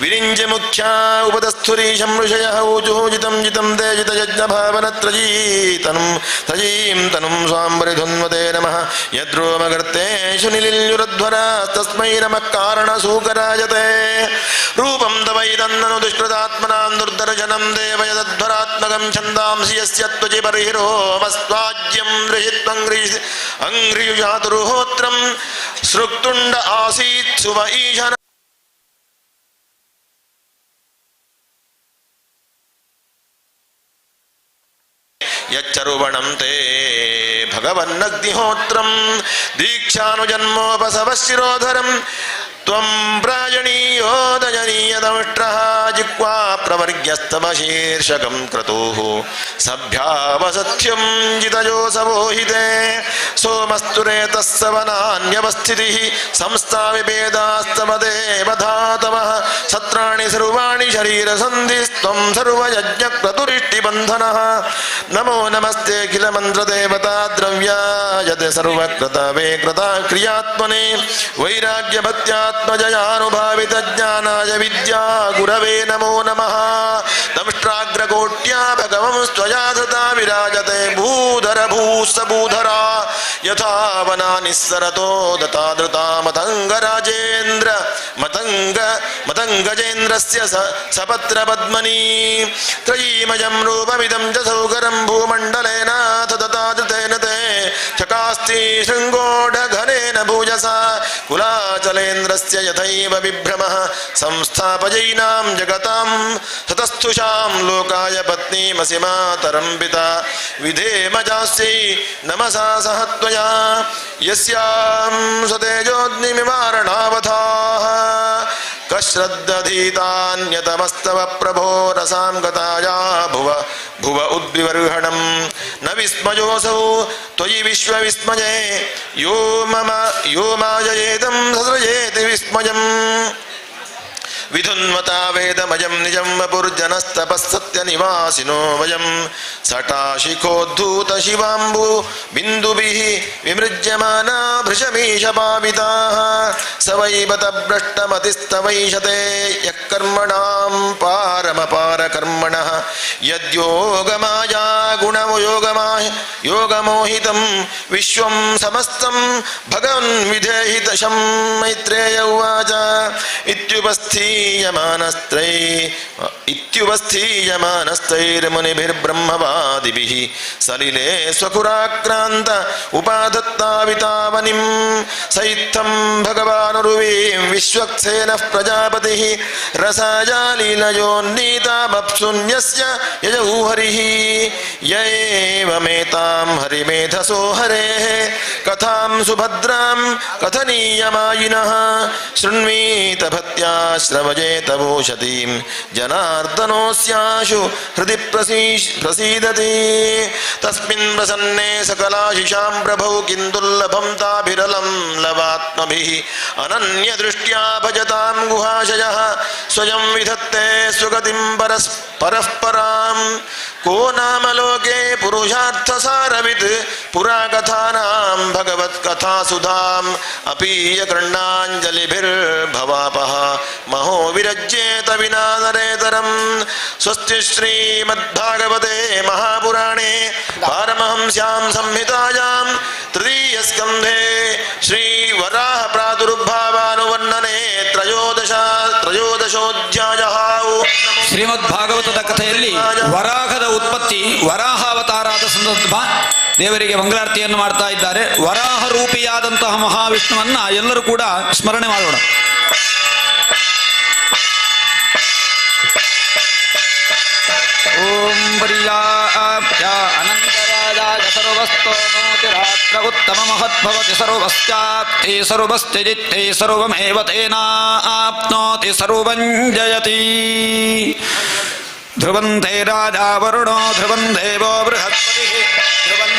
विरिञ्च मुख्या उपतस्थुरीशं ऋषयः ऊचुः जितं ते जितयज्ञभावनत्रजीतनुं तजीं तनुं स्वाम्बरिधुन्वते नमः यद्रोमगर्तेषु निलिल्युरध्वरास्तस्मै नमः कारणसूकरायते रूपं तवैदन्ननु दुष्कृतात्मनां दुर्दर्शनं देवयदध्वरात्मकं छन्दांसि यस्य त्वचि बर्हिरोमस्त्वाज्यं दृशित्वं अङ्घ्रियुजातुरुहोत्रं सृक्तुण्ड आसीत् सुव ईशन यच्चरुवणं ते भगवन्नग्निहोत्रं दीक्षानुजन्मोपसवशिरोधरं त्वं प्राजनीयो दजनीयदंष्ट्रः जिह्वा प्रवर्ग्यस्तमशीर्षकं क्रतुः सभ्यावसथ्यं जितयोऽसवोहिते सोमस्तुरेतस्सवनान्यवस्थितिः संस्थाविभेदास्तवदेवधातवः सत्राणि सर्वाणि शरीरसन्धिस्त्वं सर्वयज्ञक्रतुरिष्टिबन्धनः नमो नमस्ते किलमन्त्रदेवता द्रव्यायते सर्वकृतवे कृता क्रियात्मने वैराग्यभक्त्यात्मजयानुभावितज्ञानाय विद्या गुरवे नमो नमः दंष्ट्राग्रकोट्या भगवंस्त्वया धृता विराजते भूधरभूस्सभूधरा यथा वनानिस्सरतो दता धृता मतङ्गराजेन्द्र मतङ्गजेन्द्रस्य सपत्रपद्मनी त्रयीमयं रूपमिदं च सौकरं भूमण्डलेन तथा धृतेन ते चकास्ति शृङ्गोढघनेन भूजसा कुलाचलेन्द्रस्य यथैव विभ्रमः संस्थापजैनां जगतां ततस्थुषां लोकाय पत्नीमसि मातरं पिता विधेमजास्यै नमसा सह त्वया यस्यां सतेजोऽग्निमिवारणावथाः कश्रद्धधीतान्यतमस्तव प्रभो रसां गताया भुव उद्विवर्हणं न विस्मयोऽसौ त्वयि विश्वविस्मये यो माययेदं ससृजेति विस्मयम् विधुन्वता वेदमयं निजं वपुर्जनस्तपस्सत्यनिवासिनो वयं सटाशिखोद्धूत शिवाम्बु बिन्दुभिः विमृज्यमाना भृशमीशपाविताः स वै बत भ्रष्टमतिस्तवैषते यः कर्मणां पारमपारकर्मणः यद्योगमाया गुणयोगमोहितं विश्वं समस्तं भगवन् विधेहितशं मैत्रेय उवाच इत्युपस्थि यमानस्त्रै इत्युपस्थीयमानस्तैर्मुनिभिर्ब्रह्मवादिभिः सलिले स्वकुराक्रान्त उपादत्तावितावनिं सैत्थं भगवानुर्वीं विश्वक्सेनः प्रजापतिः रसाजालीलयोन्नीतामप्सुन्यस्य यजौ हरिः य एवमेतां हरिमेधसो हरेः कथां सुभद्रां कथनीयमायिनः शृण्वीत भक्त्या श्रवजेत भूषतीं जनार्दनोऽस्याशु हृदि प्रसीदति तस्मिन् प्रसन्ने सकलाशिषां प्रभौ किं दुर्लभं ताभिरलं लवात्मभिः अनन्यदृष्ट्या भजतां गुहाशयः स्वयं विधत्ते सुगतिं परः परां को नाम लोके पुरुषार्थसारवित् पुरा कथानां भगवत्कथासुधाम् अपीय कर्णाञ्जलिभिर्भवापः महो विरज्येत विना नरेतरम् स्वस्ति श्रीमद्भागवते महापुराणे पारमहंस्यां संहितायां तृतीयस्कन्धे श्रीवराह प्रादुर्भावानुवर्णने ತ್ರಯೋದಶೋಧ್ಯಾಯಃ. ಶ್ರೀಮದ್ಭಾಗವತದ ಕಥೆಯಲ್ಲಿ ವರಾಹದ ಉತ್ಪತ್ತಿ, ವರಾಹಾವತಾರಾದ ಸಂದರ್ಭ ದೇವರಿಗೆ ಮಂಗಳಾರತಿಯನ್ನು ಮಾಡ್ತಾ ಇದ್ದಾರೆ. ವರಾಹ ರೂಪಿಯಾದಂತಹ ಮಹಾವಿಷ್ಣುವನ್ನ ಎಲ್ಲರೂ ಕೂಡ ಸ್ಮರಣೆ ಮಾಡೋಣ. ಓಂ ಪರ್ಯಾಪ್ಯ ಅನಂತರಾಜಾಯ ಸರ್ವಸ್ತೋಮೋತಿರಾತ್ರ ಉತ್ತಮ ಮಹದ್ಭವತಿ ಸರ್ವಸ್ಯಾಪ್ತಿ ಸರ್ವಸ್ತ್ಯಜಿತ್ತೇ ಸರ್ವಮೇವ ತೇನಾಪ್ನೋತಿ ಸರ್ವಂ ಜಯತಿ. ಧ್ರುವಂತೆ ರಾಜಾ ವರುಣೋ ಧ್ರುವಂ ದೇವೋ ಬೃಹಸ್ಪತಿಃ ಧ್ರುವಂ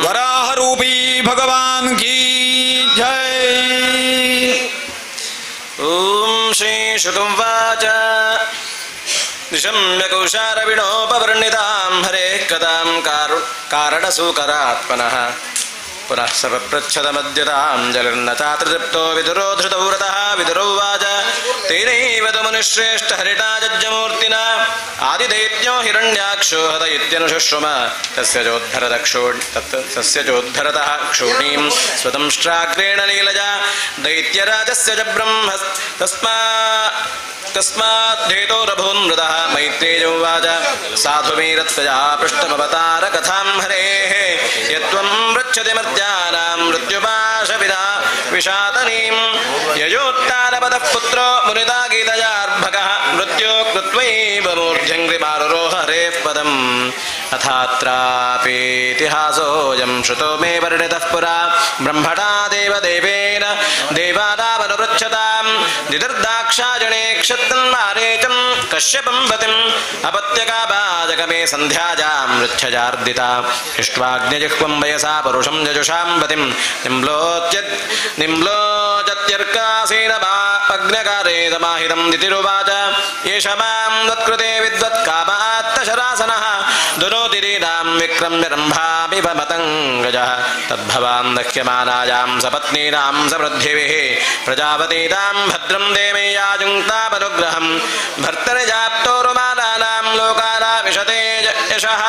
वराहरूपी भगवान की जय. ओम श्री शुकवाच निशम्य कौशारविणोपवर्णितां हरे कदां कारणसूकरात्मनः पुनः सपप्रच्छदमद्यतां जलिर्न चातृतृप्तो विदुरो धृतौ रतः विदुरोवाच तेनैव तु मनुश्रेष्ठ हरिणा जज्जमूर्तिना आदिदैत्यो हिरण्याक्षो हत इत्यनुशुश्रुम तस्य चोद्धरतः क्षोणीं स्वतंष्ट्राग्रेण लीलजा दैत्यराजस्य च ब्रह्म तस्माद्धेतोरभून्मृतः मैत्रेयोवाच साधुमीरत्वया पृष्ठमवतार कथां हरेः यत्त्वं पृच्छति मर्त्यानां मृत्युपाशविदा विषातनीं ययोत्तानपदः पुत्रो मुनिता गीतयार्भकः मृत्यो कृत्वैव मूर्ध्यङ्घ्रिमारुरोह हरेः पदम् अथात्रापीतिहासोऽयं श्रुतो मे वर्णितः पुरा ब्रह्मणा देवदेवेन देवानामनुपृच्छतां दिदर्दाक्षाजने क्षत्रन्मारेचं कश्यपं पतिम् अपत्यकापाजगमे सन्ध्याजां मृच्छजार्दिता इष्ट्वाग्निजिह्वं वयसा पुरुषं जजुषां पतिं निम्लोचत्यर्कासीनमाग्न्यकारे समाहितं दितिरुवाच एष मां वत्कृते विद्वत्कामात्तशरासनः दुरोतिरीनां विक्रम्यरम्भाभिपमतङ्गजः तद्भवान् दह्यमानायां सपत्नीनां समृद्धिभिः प्रजापतीतां भद्रं देमेयाजुङ्क्तामनुग्रहं भर्तरिजाप्तोरुमानानां लोकानाविशते यशः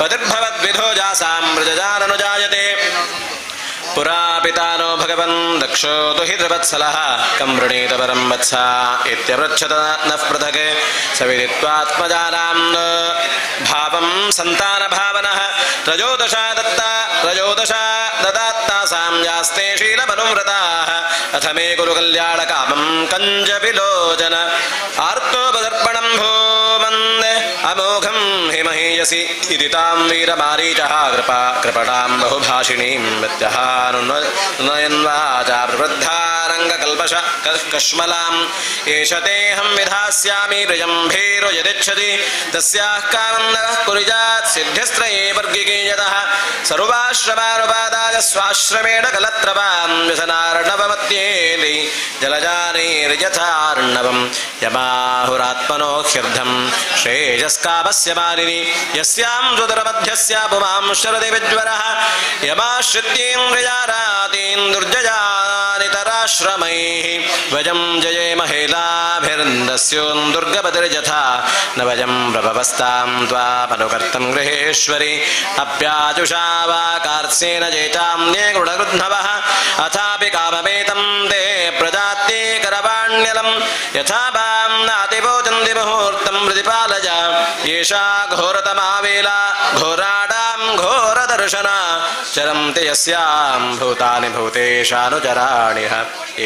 पतिर्भवद्विधो जासां व्रजजाननुजायते पुरा पितानो भगवन् दक्षो तु हि त्रिवत्सलः कं वृणीत परं वत्सा इत्यपृच्छत नः पृथक् सविदित्वात्मजानां भावं सन्तानभावनः त्रयोदशा ददात्तासां यास्ते शीलमनुव्रताः अथ मे कुरु कल्याणकामं कञ्जविलोचन आर्तोपदर्पणं भूवन् अमोघं हिमहीयसि इति तां वीरमारीचः कृपणां बहुभाषिणीं नयन्वाचा प्रवृद्धारङ्गकल्पश कश्मलाम् एष तेऽहं विधास्यामि प्रियं भीरो यदिच्छति तस्याः कामं नः कुर्यात् सिद्ध्यस्त्रये वर्गिकीयतः सर्वाश्रमानुपादाय स्वाश्रमेण कलत्रवां व्यसनार्णवमत्येति जलजानैर्यथार्णवं यमाहुरात्मनो ह्यर्धं श्रेयस्कामस्य मालिनि यस्यां सुतरमध्यस्यापुमां शरदि विज्वरः यमाश्रित्येन्द्रियारातीन् दुर्जयानि तरा श्रमैः वजं जयेमहेलाभिर्न्दस्योन्दुर्गपतिर्यथा न वजं प्रभवस्तां त्वामनुकर्तं गृहेश्वरि अप्याजुषा वा कार्त्स्येन चेचाम्ये गुणगृध्नवः अथापि कामपेतं ते प्रजात्ये करवाण्यलं यथा वां नातिवोचन्ति मुहूर्तं प्रतिपालय येषा घोरतमावेला घोराडां घोरदर्शना चरन्ति यस्यां भूतानि भूतेशानुचराणि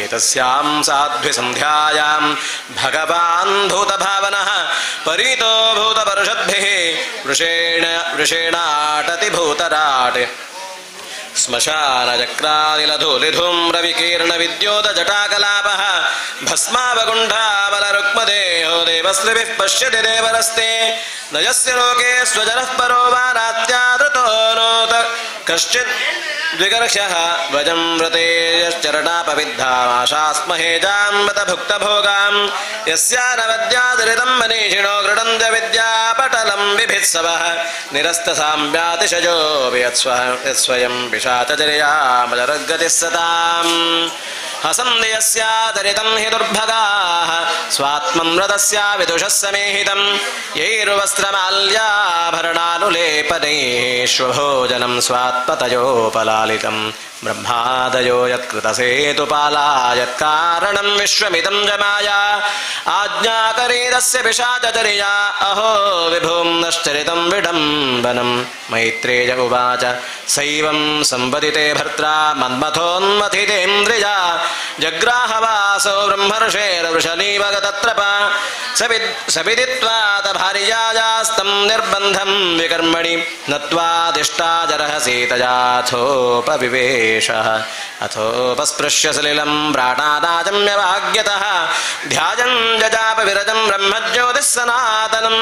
एतस्यां साध्विसन्ध्यायां भगवान् भूतभावनः परीतो भूतपरुषद्भिः वृषेणाटति भूतराट् श्मशानचक्रानिलधूलिधूम्रविकीर्णविद्योतजटाकलापः भस्मावगुण्ठाबलरुक्मदेहो देवस्त्रिभिः पश्यति देवरस्ते न यस्य लोके स्वजनः परो वा नात्यादृतो नोत कश्चित् द्विगर्ह्यः वजं व्रतेश्चरणापविद्धामाशास्महे जाम्बत भुक्तभोगां यस्यानवद्यादरितं मनीषिणो गृढन्त विद्यापटलं बिभित्सवः निरस्तसाम्यातिशयोऽपि यत्स्वयं पिशाचचर्यामजरगतिः सताम् हसन्ति यस्यादरितं हि दुर्भगाः स्वात्मन्व्रतस्या विदुषः समेहितं यैर्वस्त्रमाल्याभरणानुलेपनैश्वभोजनं स्वात्मतयोपलालितं ब्रह्मादयो यत्कृतसेतुपाला यत्कारणं विश्वमिदं जमाया आज्ञाकरीरस्य पिशाचचर्या अहो विभुं नश्चरितं विडम्बनं मैत्रेय उवाच सैवं संवदिते भर्त्रा मन्मथोन्मथितेन्द्रिया जग्राहवासो ब्रह्मर्षेर्वृषलीवगतत्रपा सविदित्वात भार्यायास्तं निर्बन्धं विकर्मणि नत्वादिष्टाजरहसीतयाथोपविवेशः अथोपस्पृश्य सलिलं प्राणादाजम्यवाग्यतः ध्यायं जजापविरजं ब्रह्मज्योतिः सनातनं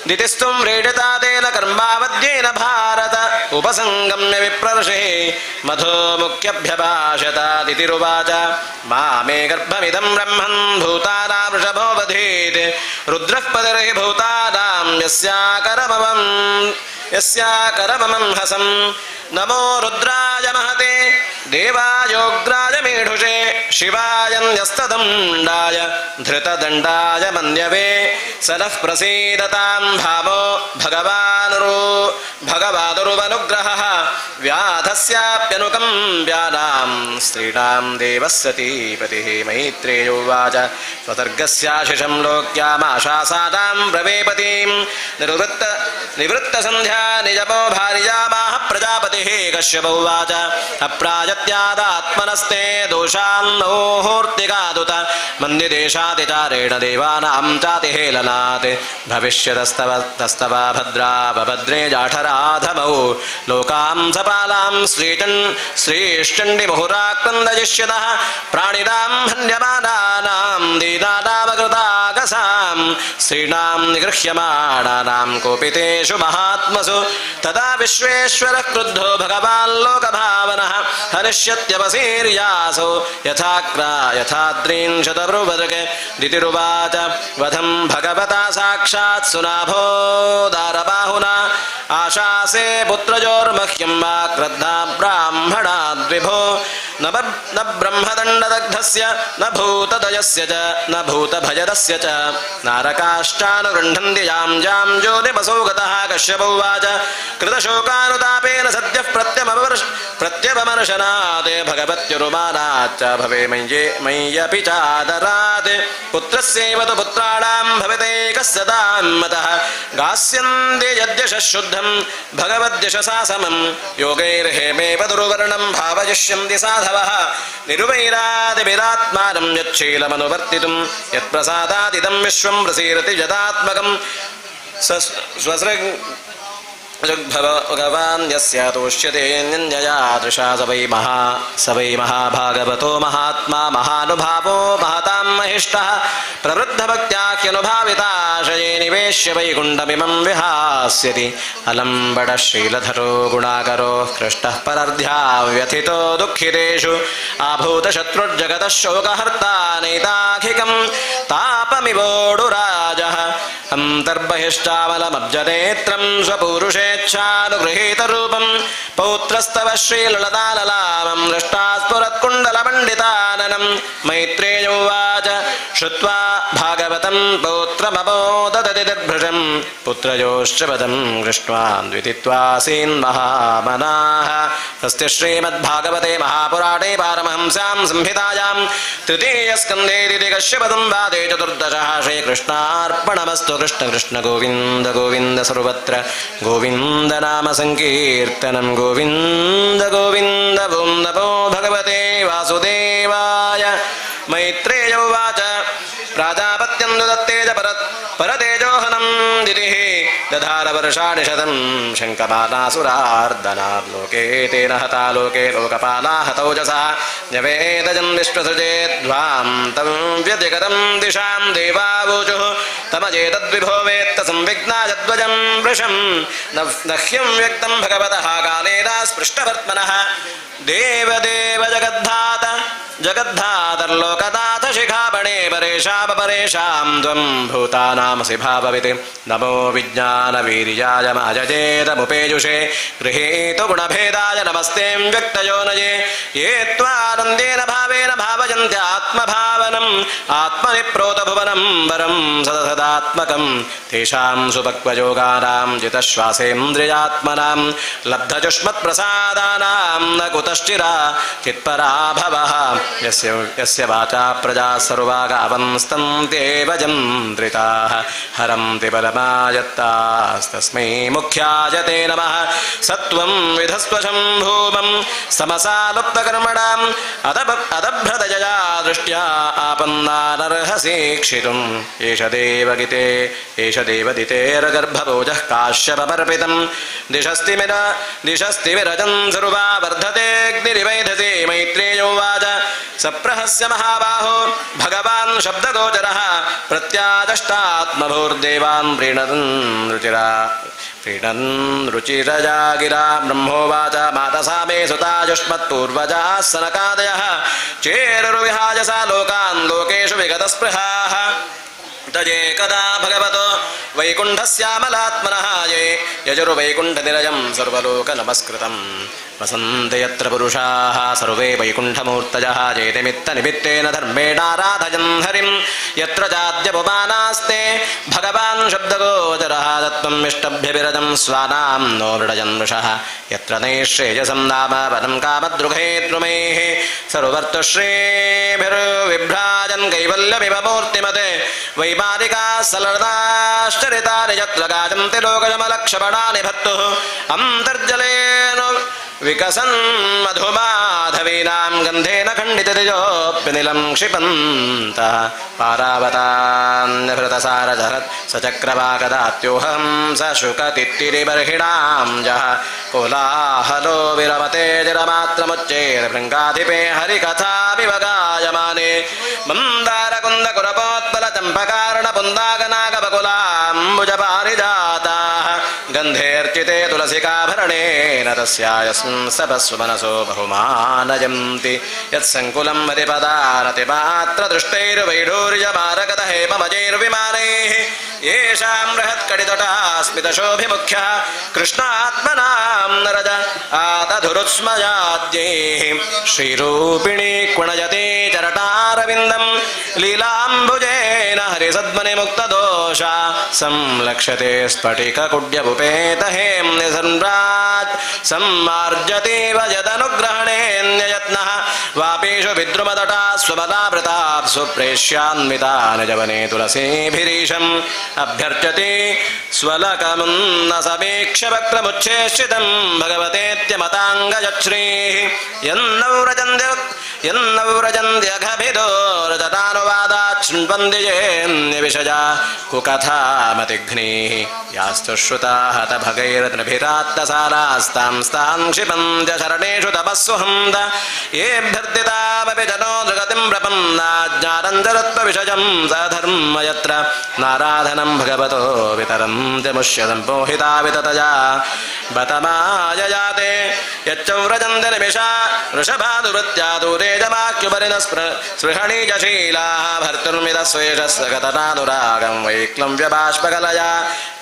दितिस्तुं व्रीडिता तेन कर्मावद्येन भारत उपसङ्गम्य विप्रर्षे मधो मुख्यभ्यभाषतादितिरुवाच मामे गर्भमिदं ब्रह्मन् भूतानां वृषभो वधेत् रुद्रः पतिर्हि भूतानां यस्याकरमं हसं नमो रुद्राय महते देवायोग्राय मेढुषे शिवायन्यस्तदण्डाय धृतदण्डाय मन्यवे स नः प्रसीदतां भावो भगवानुरुवनुग्रहः व्याधस्याप्यनुकम्प्यानां स्त्रीणां देवः सतीपतिः मैत्रेयोवाच स्वसर्गस्याशिषं लोक्यामाशासादां प्रवेपतीं निवृत्तसन्ध्या निजपो भार्यामाह प्रजापतिः कश्यपोवाच अप्राजत्यादात्मनस्ते दोषान्नोहूर्तिकादुत मन्दिदेशातिचारेण देवानां चातिहेलनात् भविष्यतस्तव भद्रा बभद्रे जाठराधमौ लोकां सपालां श्रीश्चण्डिमुहुराक्रन्दयिष्यतः प्राणिनां हन्यमानानां दीनानामकृतागसां स्त्रीणां निगृह्यमाणानां कोपितेषु महात्मसु तदा विश्वेश्वरः क्रुद्धो भगवान् लोकभावनः हनिष्यत्यपसीर्यासो यथाद्रींशतब्रुवदृक् दितिरुवाच वधं भगवता साक्षात् सुनाभोदारबाहुना आशासे पुत्रजोर्मह्यं वा क्रुद्धा ब्राह्मणाद्विभो न ब्रह्मदण्डदग्धस्य न भूतदयस्य च न भूतभयदस्य च नारकाश्चानुगृह्णन्ति यां ज्योतिपसो गतः कश्यपोवाच कृतशोकानुतापेन सद्यः प्रत्यपमर्शनात् भगवत्युरुमानाच्च भवे मय्यपि चादरात् पुत्रस्यैव तु पुत्राणां भवतेकः सदां मतः गास्यन्ति यद्यशः शुद्धं भगवद्यशसा समं योगैर्हेमेव दुर्वर्णं भावयिष्यन्ति साधवः निरुवैरादिभिरात्मानं यच्छीलमनुवर्तितुं यत्प्रसादादिदं विश्वं प्रसीरति जदात्मकं भगवान् यस्य तोष्यते न्ययादृशा स वै महाभागवतो महात्मा महानुभावो महतां महिष्टः प्रवृद्धभक्त्याख्यनुभाविताशये निवेश्य वैकुण्ठमिमं विहास्यति अलम्बडः शीलधरो गुणाकरो हृष्टः परर्ध्या व्यथितो दुःखितेषु आभूतशत्रुर्जगतः शोकहर्ता नैताखिकं तापमिवोडुराजः अन्तर्बहिष्टामलमब्जनेत्रं स्वपूरुषेच्छानुगृहीत रूपं पौत्रस्तव श्रीललताललामं दृष्टा स्फुरत्कुण्डलमण्डिताननं मैत्रेय उवाच श्रुत्वा भागवतं पौत्रमबोधदति दर्भृशं पुत्रयोश्च पदं दृष्ट्वा द्वितित्वासीन्महामनाः तस्य श्रीमद्भागवते महापुराणे पारमहंस्यां संहितायां तृतीयस्कन्धे कश्यपदं वादे चतुर्दशः श्रीकृष्णार्पणमस्तु कृष्ण कृष्ण गोविन्द गोविन्द सर्वत्र गोविन्द नाम संकीर्तनं गोविन्द गोविन्द ॐ नमो भगवते वासुदेवाय मैत्रेय उवाच प्राजापत्यं दत्तेज परतेजोहनं दितिः दधार वर्षाणि शतं शङ्कपालासुरार्दनार्लोके तेन हता लोके लोकपाला हतौजसा जवेदजं विश्वसृजेद्वां तं व्यतिगतं दिशां देवावोचुः तमजेतद्विभो वेत्त संविघ्ना यद्वजं वृषं नह्यं व्यक्तं भगवतः कालेन स्पृष्टवर्त्मनः देवदेव जगद्धात जगद्धातर्लोकनाथ शिखामणे परेशापरेषां त्वं भूतानामसि भाववित् नमो विज्ञानवीर्याय माजजेतमुपेयुषे गृहीतु गुणभेदाय नमस्ते व्यक्तयोनये ये त्वानन्देन भावेन भावयन्त्यात्मभावनम् आत्मनि प्रोतभुवनं वरं सदसदात्मकं तेषां सुपक्वयोगानां जितश्वासेन्द्रियात्मनां लब्धजुष्मत्प्रसादानां न कुतश्चिरा चित्परा भवः यस्य वाचा प्रजा सर्वा गावंस्तन्त्येव जन्त्रिताः हरन्ति परमायत्तास्तस्मै मुख्याय ते नमः सत्वं विधस्त्वशं भूमं समसालुप्तकर्मणाम् अदभ्रतजया दृष्ट्या आपन्नानर्हसीक्षितुम् एष देवगिते एष देवदितेर्गर्भभोजः काश्यपमर्पितं दिशस्तिमिरजन् सर्वा वर्धतेऽग्निरिवैधते मैत्रेयोवाच सप्रहस्य महाबाहो भगवान् शब्दगोचरः प्रत्यादष्टात्मभूर्देवान् प्रीणन् रुचिरजा गिरा ब्रह्मोवाच मातसा मे सुताजुष्मत्पूर्वजाः सनकादयः चेरुर्विहाय सा लोकान् लोकेषु विगतस्पृहाः तजे कदा भगवतो वैकुण्ठस्यामलात्मनः ये यजुर्वैकुण्ठनिलयं सर्वलोकनमस्कृतम् वसन्ते यत्र पुरुषाः सर्वे वैकुण्ठमूर्तयः चेतिमित्तनिमित्तेन धर्मेणाराधयन् हरिं यत्र चाद्यपुमानास्ते भगवान् शब्दगोचरः तत्त्वम् इष्टभ्यविरजं स्वानां नो मृडजन् वृषः यत्र नैश्रेयसं नाम पदं कामद्रुघे द्रुमेः सर्ववर्तुश्रीभिर्विभ्राजन् कैवल्यमिव मूर्तिमते वैमानिकाः सलर्दाश्चरितानि यत्र गाजन्ति लोकजमलक्षपणानि भर्तुः अन्तर्जलेन विकसन् मधुमाधवीनां गन्धेन खण्डिततिजोऽप्यनिलं क्षिपन्तः पारावतान्यभृतसारजहत् सचक्रवागदात्योऽहं स शुकतित्तिरिबर्हिणां जः कोलाहलो विरमते जरमात्रमुच्चैर्भृङ्गाधिपे हरिकथाभिव गायमाने मन्दारकुन्दकुरपोत्पलचम्पकारणपुन्दागनागबकुलाम्बुजपारिजाताः गन्धेऽर्चिते तुलसिकाभरणेन तस्यायस्मिन् सपस्वमनसो बहुमानयन्ति यत्सङ्कुलं मतिपदारतिपात्रदृष्टैर्वैढूर्यमारकतहेममजैर्विमानैः येषां बृहत्कडितटास्मितशोभिमुख्यः कृष्णात्मनां नरज आदधुरुत्स्मयाद्यैः श्रीरूपिणी क्वणयते चरटारविन्दं लीलाम्बुजेन हरिसद्मनिमुक्तदोषा संलक्ष्यते स्फटिककुड्यपुपेतहेम्निसम्राट् सम्मार्जतीव यदनुग्रहणेऽन्ययत्नः वापीषु विद्रुमतटा स्वबलाभृताप्सु प्रेष्यान्विता निजवने तुलसीभिरीशम् अभ्यर्चते स्वलकमुन्न समीक्ष्य वक्त्रमुच्छेषितं भगवतेत्यमताङ्गजश्रीः यन्नव्रजन्त्यघभिदोर्जटानुवादात् शृण्वन्ति येऽन्यविषजा कुकथामतिघ्नीः यास्तु श्रुता हतभगैर्त्रिभिरात्तसारास्तां स्तां क्षिपन्त्य शरणेषु तपस्वहन्त येऽभ्यर्थितामपि जनो दुर्गतिं प्रपन्नाज्ञानञ्जरत्वविषयं सधर्म यत्र नाराधनं भगवतो वितरन्ति मुष्यसम्पोहिता विततया बतमाययाते यच्चव्रजन्ति निमिषा वृषभादुवृत्त्या दूरे जमाक्युपरिण स्पृहणीजशीलाः भर्तुर्म विदस्वेशस्य गतनानुरागं वैक्लव्यबाष्पकलया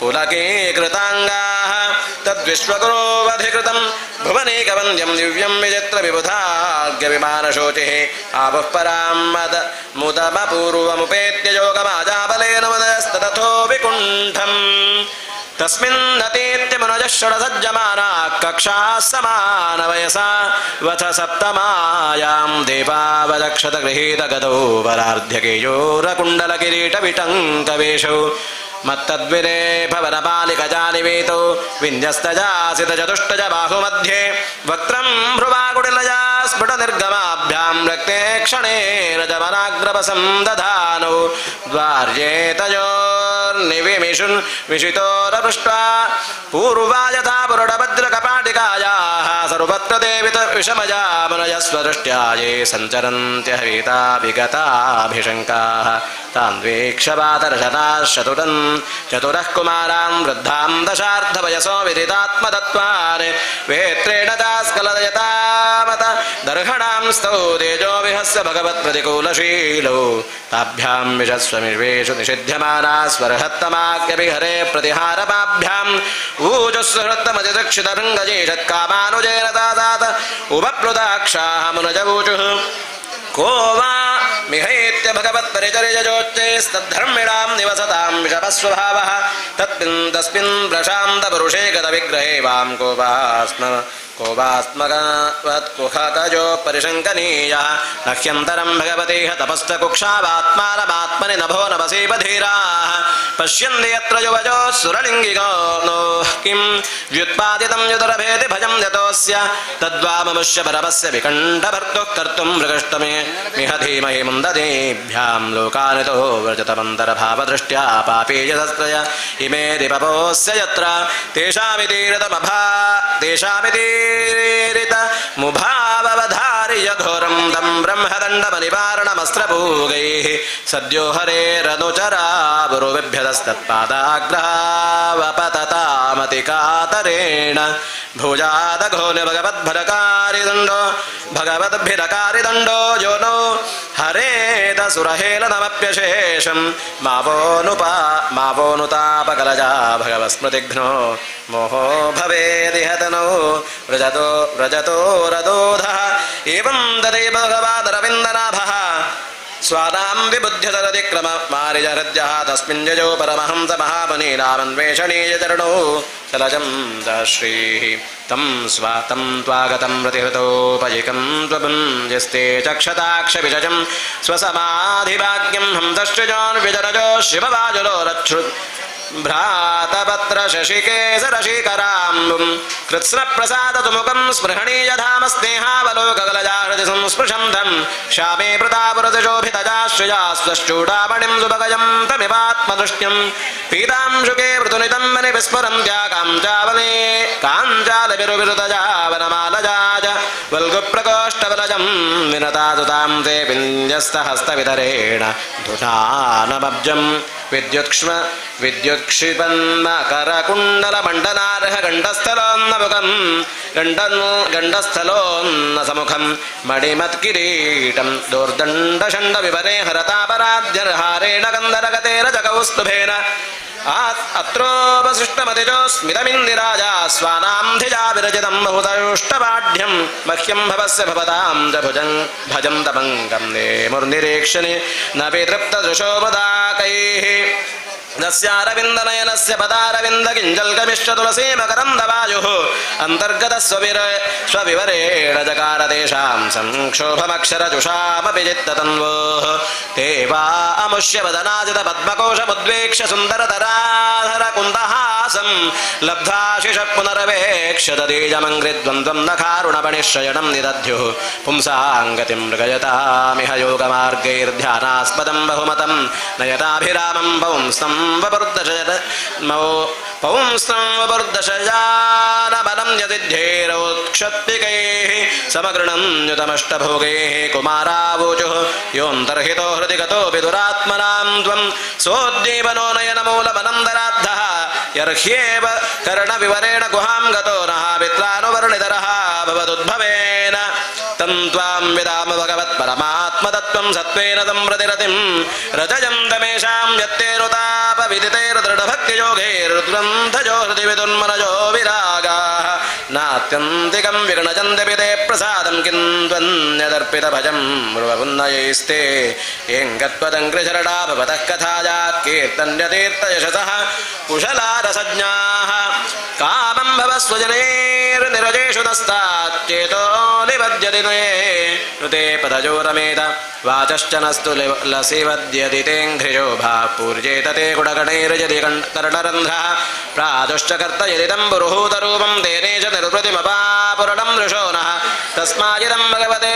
पुलकीकृताङ्गाः तद्विश्वगुरोवधिकृतं भुवनेकवन्द्यं दिव्यं विचित्रविबुधार्घ्यविमानशोचिः आपुः परां मुदमपूर्वमुपेत्य योगमाजाबलेन मुदयस्ततथो विकुण्ठम् तस्मिन्नतीत्य मनोजः षडसज्जमानाः कक्षाः समानवयसा वथ सप्तमायां देवावदक्षतगृहीतगतौ वरार्ध्यकेयोरकुण्डलकिरीटविटङ्कवेशौ मत्तद्विरे भवनपालिकजालिवेतौ विन्यस्तजासितचतुष्टज बाहुमध्ये वक्त्रं भ्रुवाकुटिलया स्फुटनिर्गमाभ्यां रक्ते क्षणे रजमनाग्रवसं दधानौ द्वार्ये तयोर्निविमिषुन् विषितोरपृष्ट्वा पूर्वा यथा पुरुडभद्रकपाटिकायाः सर्वत्र देवित विषमजा मुनयस्वदृष्ट्या ये सञ्चरन्त्यः वीता विगताभिशङ्काः तान् वीक्षवातर्शताश्चतुरन् चतुरः कुमारान् वृद्धां दशार्धवयसो विदितात्मतत्त्वान् वेत्रेण चास्कलयतामत दर्हणां स्तौ तेजो विहस्य भगवत्प्रतिकूलशीलौ ताभ्यां विषस्वमिवेषु निषिध्यमाना स्वरहत्तमाख्यभिहरे प्रतिहारपाभ्याम् ऊजुस्सहृत्तमतिदक्षितरङ्गजेषत्कामानुजेन तादात उपप्लुताक्षाः मुनजवूचुः को वा मिहैत्य भगवत्परिचर्यजोच्चैस्तद्धर्मिणां निवसतां विषमस्वभावः तस्मिन् प्रशान्तपुरुषे गतविग्रहे वां को वास्मकवत्कुहकजो परिशङ्कनीयः नह्यन्तरं भगवते तपस्तकुक्षावात्मानमात्मनि नभो नभसीपधीराः पश्यन्ति यत्र युवजो सुरलिङ्गिको नो किं व्युत्पादितं युतरभेति भजं यतोऽस्य तद्वाममुष्य परमस्य विकण्ठभर्तुः कर्तुं मृगष्टमे मिह धीमहि मुन्ददेभ्यां लोकानितो व्रजतमन्तरभावदृष्ट्या पापीयशस्त्रय इमे दिपपोऽस्य यत्र तेषामितीरितमुभावधार्य घोरं तं ब्रह्मदण्डमनिवारणमस्त्रपूगैः सद्यो हरेरनुचरा गुरुविभ्यदस्तत्पादाग्रहावपततामतिकातरेण भुजादघो भगवद्भिरकारिदण्डो यो नो हरेदसुरहेलनमप्यशेषं मावोनुतापकलजा भगवस्मृतिघ्नो मोहो भवेदिहतनो व्रजतो रदोधः एवं तदेव भगवादरविन्दनाभः स्वानां विबुध्यतरतिक्रम मारिजहृद्यः तस्मिन् यजो परमहंस महामुनीनामन्वेषणीयचरणौ चलजं श्रीः तं स्वातं त्वागतं प्रतिहृतोपजिकं त्वभुञ्जस्ते चक्षताक्षविषजं स्वसमाधिभाग्यं हंसश्चजोर्विजरजो शिववाजुलो रच्छ्रुत् भ्रातपत्र शशिकेशरशिखराम्बुं कृत्स्नप्रसादतुमुखं स्पृहणीयधामस्नेहावलोकगलजा हृदि संस्पृशं तं श्यामे प्रतापुरजशोभितजाश्रया स्वश्चूडामणिं सुभगजं तमिवात्मदृष्ट्यं पीतांशुके पृथुनितं मनि विस्फुरन्त्या काञ्चालविरुविरुतजावनमालजाज वल्गुप्रकोष्ठवलजं विनतादुतां ते विन्यस्तहस्तवितरेण धुनानमब्जं विद्युत्क्षिपन्मकरकुण्डलमण्डनार्ह गण्डस्थलोन्नमुखं गण्डस्थलोन्नसमुखं मणिमत्किरीटं दोर्दण्डषण्डविवरे हरतापराध्यर्हारेण गन्धरगतेरजकौस्तुभेन अत्रोपसृष्टमतिजोस्मितमिन्दिराजा स्वानां धिजा विरचितं बहुतयुष्टपाढ्यं मह्यं भवस्य भवतां च भजं तमङ्गं नेमुर्निरीक्षणे न वितृप्तदृशो मुदाकैः दस्यारविन्दनयनस्य पदारविन्दकिञ्जल्कमिश्च तुलसी मकरन्दवायुः अन्तर्गतस्वविवरेण जकार तेषां संक्षोभमक्षरजुषामपि चित्ततन्वोः ते वा अमुष्यवदनाजित पद्मकोशमुद्वेक्ष्य सुन्दरतराधरकुन्दहासं लब्धाशिषः पुनरवेक्ष्य तदीजमङ्घ्रिद्वन्द्वं न कारुणपणिश्रयणं निदध्युः पुंसाङ्गतिं मृगयतामिह योगमार्गैर्ध्यानास्पदं बहुमतं नयताभिरामं पौंस्तं पौंस्त्रवपुर्दशजानबलं यतिध्यैरोत्क्षत्पिकैः समगृणन्युतमष्टभोगैः कुमारावोचुः योऽन्तर्हितो हृदि गतोऽपि दुरात्मनां त्वं सोद्दीपनो नयनमूलमनन्दराद्धः यर्ह्येव कर्णविवरेण गुहां गतो नः पित्रानुवर्णितरः भवदुद्भवेन तन्त्वां विदाम भगवत्परमात्मतत्त्वं सत्त्वेन संप्रतिरतिं रचयन्तमेषां यत्तेरुतापविदितैरुदृढभक्तियोगैर्ग्रन्थजो हृदिविदुन्मनजो विरागाः नात्यन्तिकं विगणजन्त्यपि ते प्रसादं किन्त्वन्यदर्पितभजं मृवपुन्नयैस्ते येङ्गत्वदङ्घ्रिशरणा भवतः कथायात् कीर्तन्यतीर्थयशसः कुशलारसज्ञाः कामं भवस्वजनैर्निरजेषु नस्ताच्चेतो निबध्यति नुते पदजोरमेद वाचश्च नस्तु लसिवद्यति तेऽङ्घ्रिजो भापूर्जेत ते गुणगणैर्यदि कर्णरन्ध्रः प्रादुश्च कर्तयदि तम्बुरुहूतरूपं तेनेश निर्वृतिमपापुरणं ऋषो नः तस्मादिदं भगवते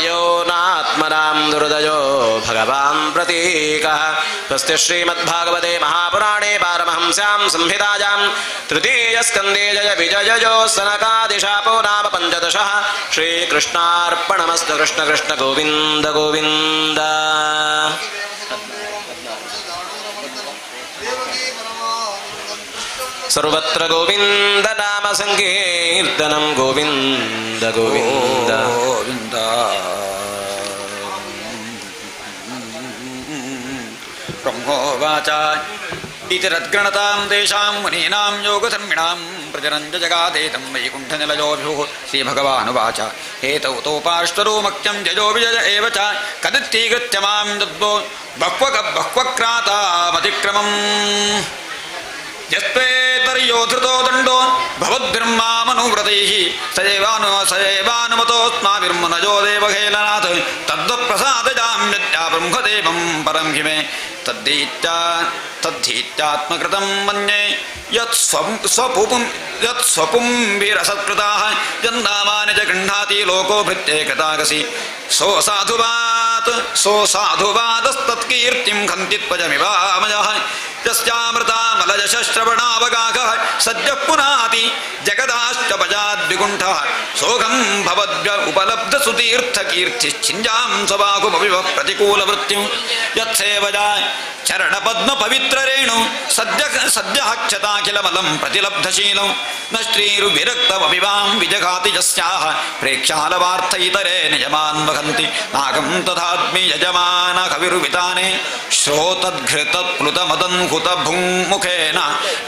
योनात्मनां दुर्दयो भगवान् प्रतीकः स्वस्ति श्रीमद्भागवते महापुराणे पारमहंस्यां संहितायां तृतीयस्कन्धे जय विजयजो सनकादिशापो नाम 15 श्रीकृष्णार्पणमस्तु कृष्ण कृष्ण गोविन्द गोविन्द सर्वत्र गोविन्द नाम संकीर्तनं गोविन्द गोविन्द गोविन्द ब्रह्मोवाच इति रद्गणतां तेषां मुनीनां योगधर्मिणां प्रजनञ्च जगादेतं वैकुण्ठनिलयोभिः श्रीभगवानुवाच हेतौ तौ पार्श्वरो मक्यं जयो विजय एव च कदित्तीकृत्य मां दद्वो बह्वक्रातामतिक्रमम् यस्त्वेतर्योधृतो दण्डो भवद्भिर्मामनुव्रतैः सजैवानुमतोऽस्माभिर्मुनजो देवहेलनाथ तद्वत्प्रसादजां यद्या ब्रह्मदेवं परं हि मे तद्धीत्यात्मकृतं मन्ये यत्स्वपुंभिरसत्कृताः यन्नामानि च गृह्णाति लोको भृत्येकतागसि सोऽसाधुवादस्तत्कीर्तिं खन्तित्वजमिवामयः यस्यामृतामलयश्रवणावगाहः सद्यः पुनाति जगदाश्चपजाद्विकुण्ठः सोऽहं भवद्भ्य उपलब्धसुतीर्थकीर्तिश्चिञ्जां स्वबाहुमविव प्रतिकूलवृत्तिं यत्सेवजा चरणपद्मपवित्ररेणु सद्यः क्षताखिलमलं प्रतिलब्धशीलं न श्रीरुविरक्तमपिवां विजघाति यस्याः प्रेक्षालवार्थ इतरे निजमान् वहन्ति नागं तथात्मि यजमानकविरुविताने श्रोतद्घृतप्लुतमदन्हुतभुङ्मुखेन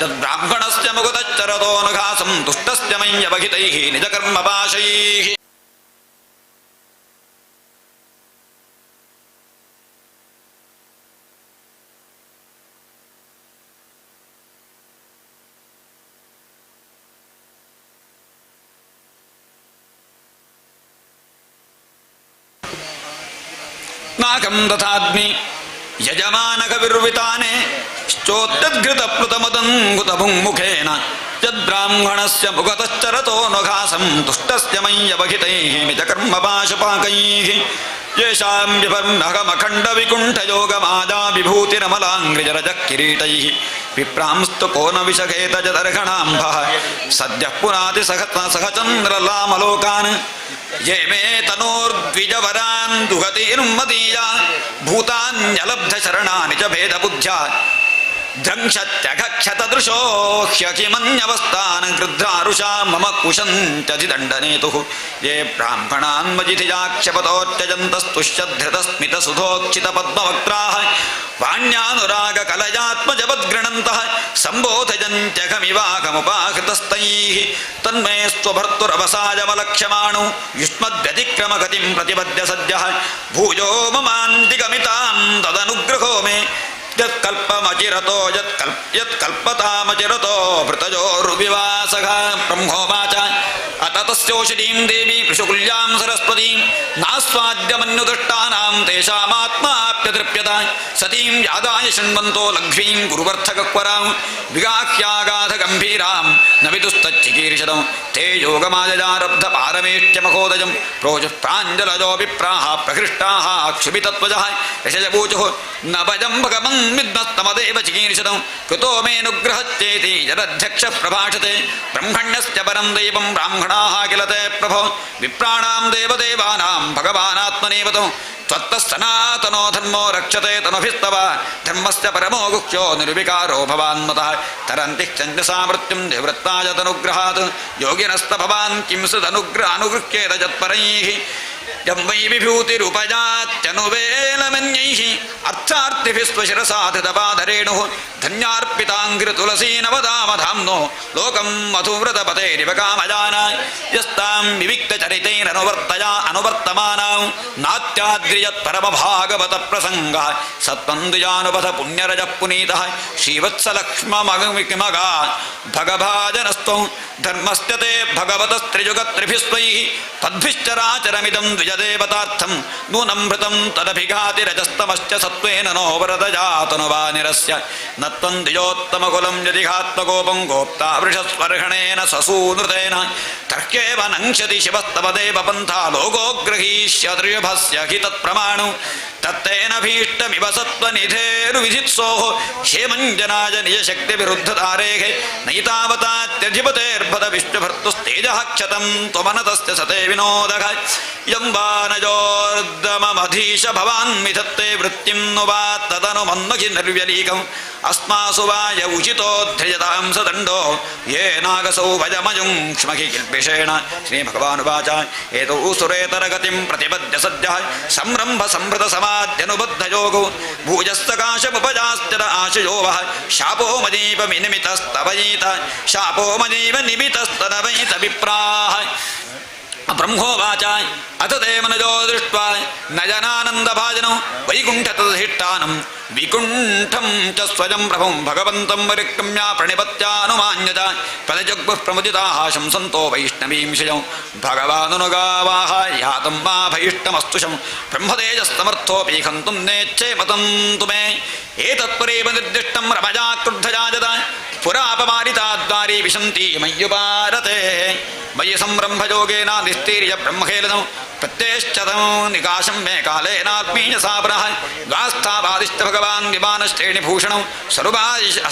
तद्ब्राह्मणस्य मुकुतश्चरतो नघासं तुष्टस्य मय्यवहितैः निजकर्मपाशैः नाकं तथाग्नि यजमानकविर्विताने श्चोत्यद्घृतप्लुतमदङ्घुतभुङ्मुखेन यद्ब्राह्मणस्य मुखतश्चरतो नघासं तुष्टस्य मय्यवहितैः निजकर्मपाशपाकैः येषां विभर्महमखण्डविकुण्ठयोगमादाविभूतिरमलाङ्घ्रिजरजः किरीटैः विप्रांस्तु को न विषखेतजदर्हणाम्भः सद्यः पुनाति सहचन्द्रलामलोकान् ये मे तनोर्द्विजवरान् दुहतिर्मदीया भूतान्यलब्धशरणानि च भेदबुद्ध्या ध्रंशत्यघक्षतदृशो ह्यकिमन्यवस्थान् गृध्रारुषा मम कुशन्त्यधिदण्डनेतुः ये ब्राह्मणान् मजिथिजाक्षपतोत्यजन्तस्तुष्यधृतस्मितसुधोक्षितपद्मवक्त्राः वाण्यानुरागकलयात्मजपद्गृणन्तः सम्बोधयन्त्यघमिवाघमुपाहृतस्तैः तन्मे स्वभर्तुरवसायमलक्ष्यमाणो युष्मद्व्यतिक्रमगतिं प्रतिपद्य सद्यः भूयो ममान्तिकमितां तदनुग्रहो मे यत्कल्पमचिरतो यत्कल्पतामचिरतो भृतजोरुविवासः ब्रह्मोवाच अततस्योषधीं देवी पृशुकुल्यां सरस्वतीं नास्वाद्यमन्युदृष्टानां तेषामात्माप्यतृप्यत सतीं यादाय शृण्वन्तो लघ्वीं गुरुवर्थकक्वरां विगाह्यागाधगम्भीरां न विदुस्तच्चिकीर्षदं ते योगमायजारब्धपारमेष्ट्यमहोदजं प्रोजुः प्राञ्जलजो विप्राः प्रहृष्टाः क्षुभितत्वजः यशजबूचुः न भजं भगवन् विद्मस्तमदेव चिकीर्षदं कृतो मेऽनुग्रहश्चेति यदध्यक्षः प्रभाषते ब्रह्मण्यस्य परं दैवं ब्राह्मण ಗಣಾಃ ಕಿಲ ತೇ ಪ್ರಭೋ ವಿಪ್ರಾಣಾಂ ದೇವದೇವಾನಾಂ ಭಗವಾನಾತ್ಮನೇವತೋ ತ್ವತ್ತ ಸನಾತನೋ ಧರ್ಮೋ ರಕ್ಷತೆ ತನುಭಿಸ್ತವ ಧರ್ಮಸ್ಯ ಪರಮೋ ಗುಹ್ಯೋ ನಿರ್ವಿಕಾರೋ ಭವಾನ್ಮತಃ ತರಂತಿ ಚಂದ್ರಸಾ ಮೃತ್ಯುಂ ನಿವೃತ್ತಾಯ ತನುಗ್ರಹಾತ್ ಯೋಗಿನಸ್ತ ಭವಾನ್ ಕಿಂ ಅನುಗೃಹ್ಯೇತ ಯತ್ಪರೈಃ ಯಂ ವೈ ವಿಭೂತಿರುಪಜಾತ್ಯನುವೇಲಮನ್ಯೈಃ ಅರ್ಥಾರ್ಥಿಭಿಸ್ವಶಿರಸಾಧೃತಪಾದರೇಣುಃ ಧನ್ಯಾರ್ಪಿತಾಂಘ್ರಿತುಲಸೀನವದಾಮಧಾಮ್ನೋ ಲೋಕಂ ಮಧುವ್ರತಪತೇರಿವ ಕಾಮಜಾನ ಯಸ್ತಾಂ ವಿವಿಕ್ತಚರಿತೈರನುವರ್ತಮಾನಾಂ ನಾತ್ಯಾದ್ರಿಯತ್ ಪರಮಭಾಗವತ ಪ್ರಸಂಗಃ ಸತ್ಪಂದುಜಾನುಪಥ ಪುಣ್ಯರಜಃ ಪುನೀತಃ ಶ್ರೀವತ್ಸಲಕ್ಷ್ಮಮಗಮಿಮಗ ಭಗಭಾಜನಸ್ತ್ವಂ ಧರ್ಮಸ್ಯ ತೇ ಭಗವತಸ್ತ್ರಿಜುಗತ್ರಿಭಿಸ್ತ್ವೈಃ ತದ್ಭಿಶ್ಚರಾಚರಮಿದಂ ದ್ವಿಜದೇವತಾರ್ಥಂ ನೂನಂ ಭೃತಂ ತದಭಿಘಾತಿ ರಜಸ್ತಮಶ್ಚ ಸತ್ವೇನ ನೋ ವರದಜಾತನುವಾನಿರಸ್ಯ ನತ್ವಂ ದ್ವಿಜೋತ್ತಮಕುಲಂ ಯದಿಘಾತ್ಮಕೋಪಂ ಗೋಪ್ತಾ ವೃಷಸ್ಪರ್ಹಣೇನ ಸಸೂನೃತೇನ ತರ್ಕ್ಯೇವ ನಂಕ್ಷತಿ ಶಿವಸ್ತವ ದೇವ ಪಂಥಾ ಲೋಕೋಗ್ರಹೀಷ್ಯದೃಭಸ್ಯ ಹಿ ತತ್ಪ್ರಮಾಣು ತತ್ತೇನ ಭೀಷ್ಟಮಿವ ಸತ್ವನಿಧೇರುವಿಧಿತ್ಸೋಃ ಹೇಮಂಜನಾಯ ನಿಜಶಕ್ತಿ ವಿರುದ್ಧತಾರೇಃ ನೈತಾವತಾತ್ಯಧಿಪತೇರ್ಭದ ವಿಷ್ಣುಭರ್ತುಸ್ತೇಜಃ ಕ್ಷತಂ ತ್ವಮನತಸ್ಯ ಸತೆ ವಿನೋದಃ ಯಂ ವಾನಜೋರ್ದಮಮಧೀಶ ಭವಾನ್ ಮಿಥತ್ತೆ ವೃತ್ತಿಂ ನು ವಾ ತದನು ಮನ್ಮಖಿ ನಿರ್ವ್ಯಲೀಕಂ ಅಸ್ಮಾಸು ವಾಯ ಉಚಿತೋಧ್ಯಜತಾಂ ಸದಂಡೋ ಯೇನಾಗಸೌ ಭಜಮಜುಂ ಕ್ಷ್ಮಖಿ ಕಿಲ್ಪಿಷೇಣ ಶ್ರೀ ಭಗವಾನುವಾಚ ಏತೌ ಸುರೇತರಗತಿಂ ಪ್ರತಿಪದ್ಯ ಸದ್ಯಃ ಸಂರಂಭ ಸಂಭೃತ ಸಮಾಧ್ಯನುಬದ್ಧಯೋಗೋ ಭೂಜಸ್ತಕಾಶಮುಪಜಾಸ್ತ್ಯದ ಆಶಯೋ ವಃ ಶಾಪೋ ಮದೀಪ ನಿಮಿತಸ್ತವಯೀತ ಶಾಪೋ ಮದೀಪ ನಿಮಿತಸ್ತನವಯಿತ ವಿಪ್ರಾಹ ಬ್ರಹ್ಮೋವಾಚ ಅಥ ತೇ ಮನಜೋ ದೃಷ್ಟ್ವಾ ನಯನಾನಂದಭಾಜನಂ ವೈಕುಂಠತದಧಿಷ್ಠಾನಂ ವಿಕುಂಠಂ ಚ ಸ್ವಯಂ ಪ್ರಭುಂ ಭಗವಂತಂ ಪರಿಕ್ರಮ್ಯ ಪ್ರಣಿಪತ್ಯಾನುಮಾನ್ಯ ಚ ಪದಜಗ್ಭುಃ ಪ್ರಮುದಿತಾಃ ಶಂಸಂತೋ ವೈಷ್ಣವೀಂ ಶಿಜಂ ಭಗವಾನುನುಗಾವಾಹ ಯಾತಂ ಮಾ ಭೈಷ್ಟಮಸ್ತುಷಂ ಬ್ರಹ್ಮತೇಜಸ್ತಮರ್ಥೋಪಿ ಹಂತುಂ ನೇಚ್ಛೇ ಮತಂತು ಮೇ ಏತತ್ಪರೇವ ನಿರ್ದಿಷ್ಟಂ ರಮಜಾ ಕ್ರುದ್ಧಜಾಜತ ಪುರಾಪಮಾರಿತಾದ್ವಾರಿ ವಿಶಂತಿ ಮಯ್ಯುಪಾರತೆ ಮಯಿ ಸಂರಂಭಯೋಗೇನ ನಿಸ್ತೀರ್ಯ ಬ್ರಹ್ಮಖೇಲನಂ ಪ್ರತ್ಯೇಶ್ಚತಂ ನಿಕಾಶಂ ಮೇ ಕಾಲೇನಾತ್ಮೀಯ ಸಾಪರಃ ದ್ವಾಸ್ಥಾವಾದಿಶ್ಚ ಭಗವಾನ್ ವಿಮಾನಶ್ರೇಣಿಭೂಷಣಂ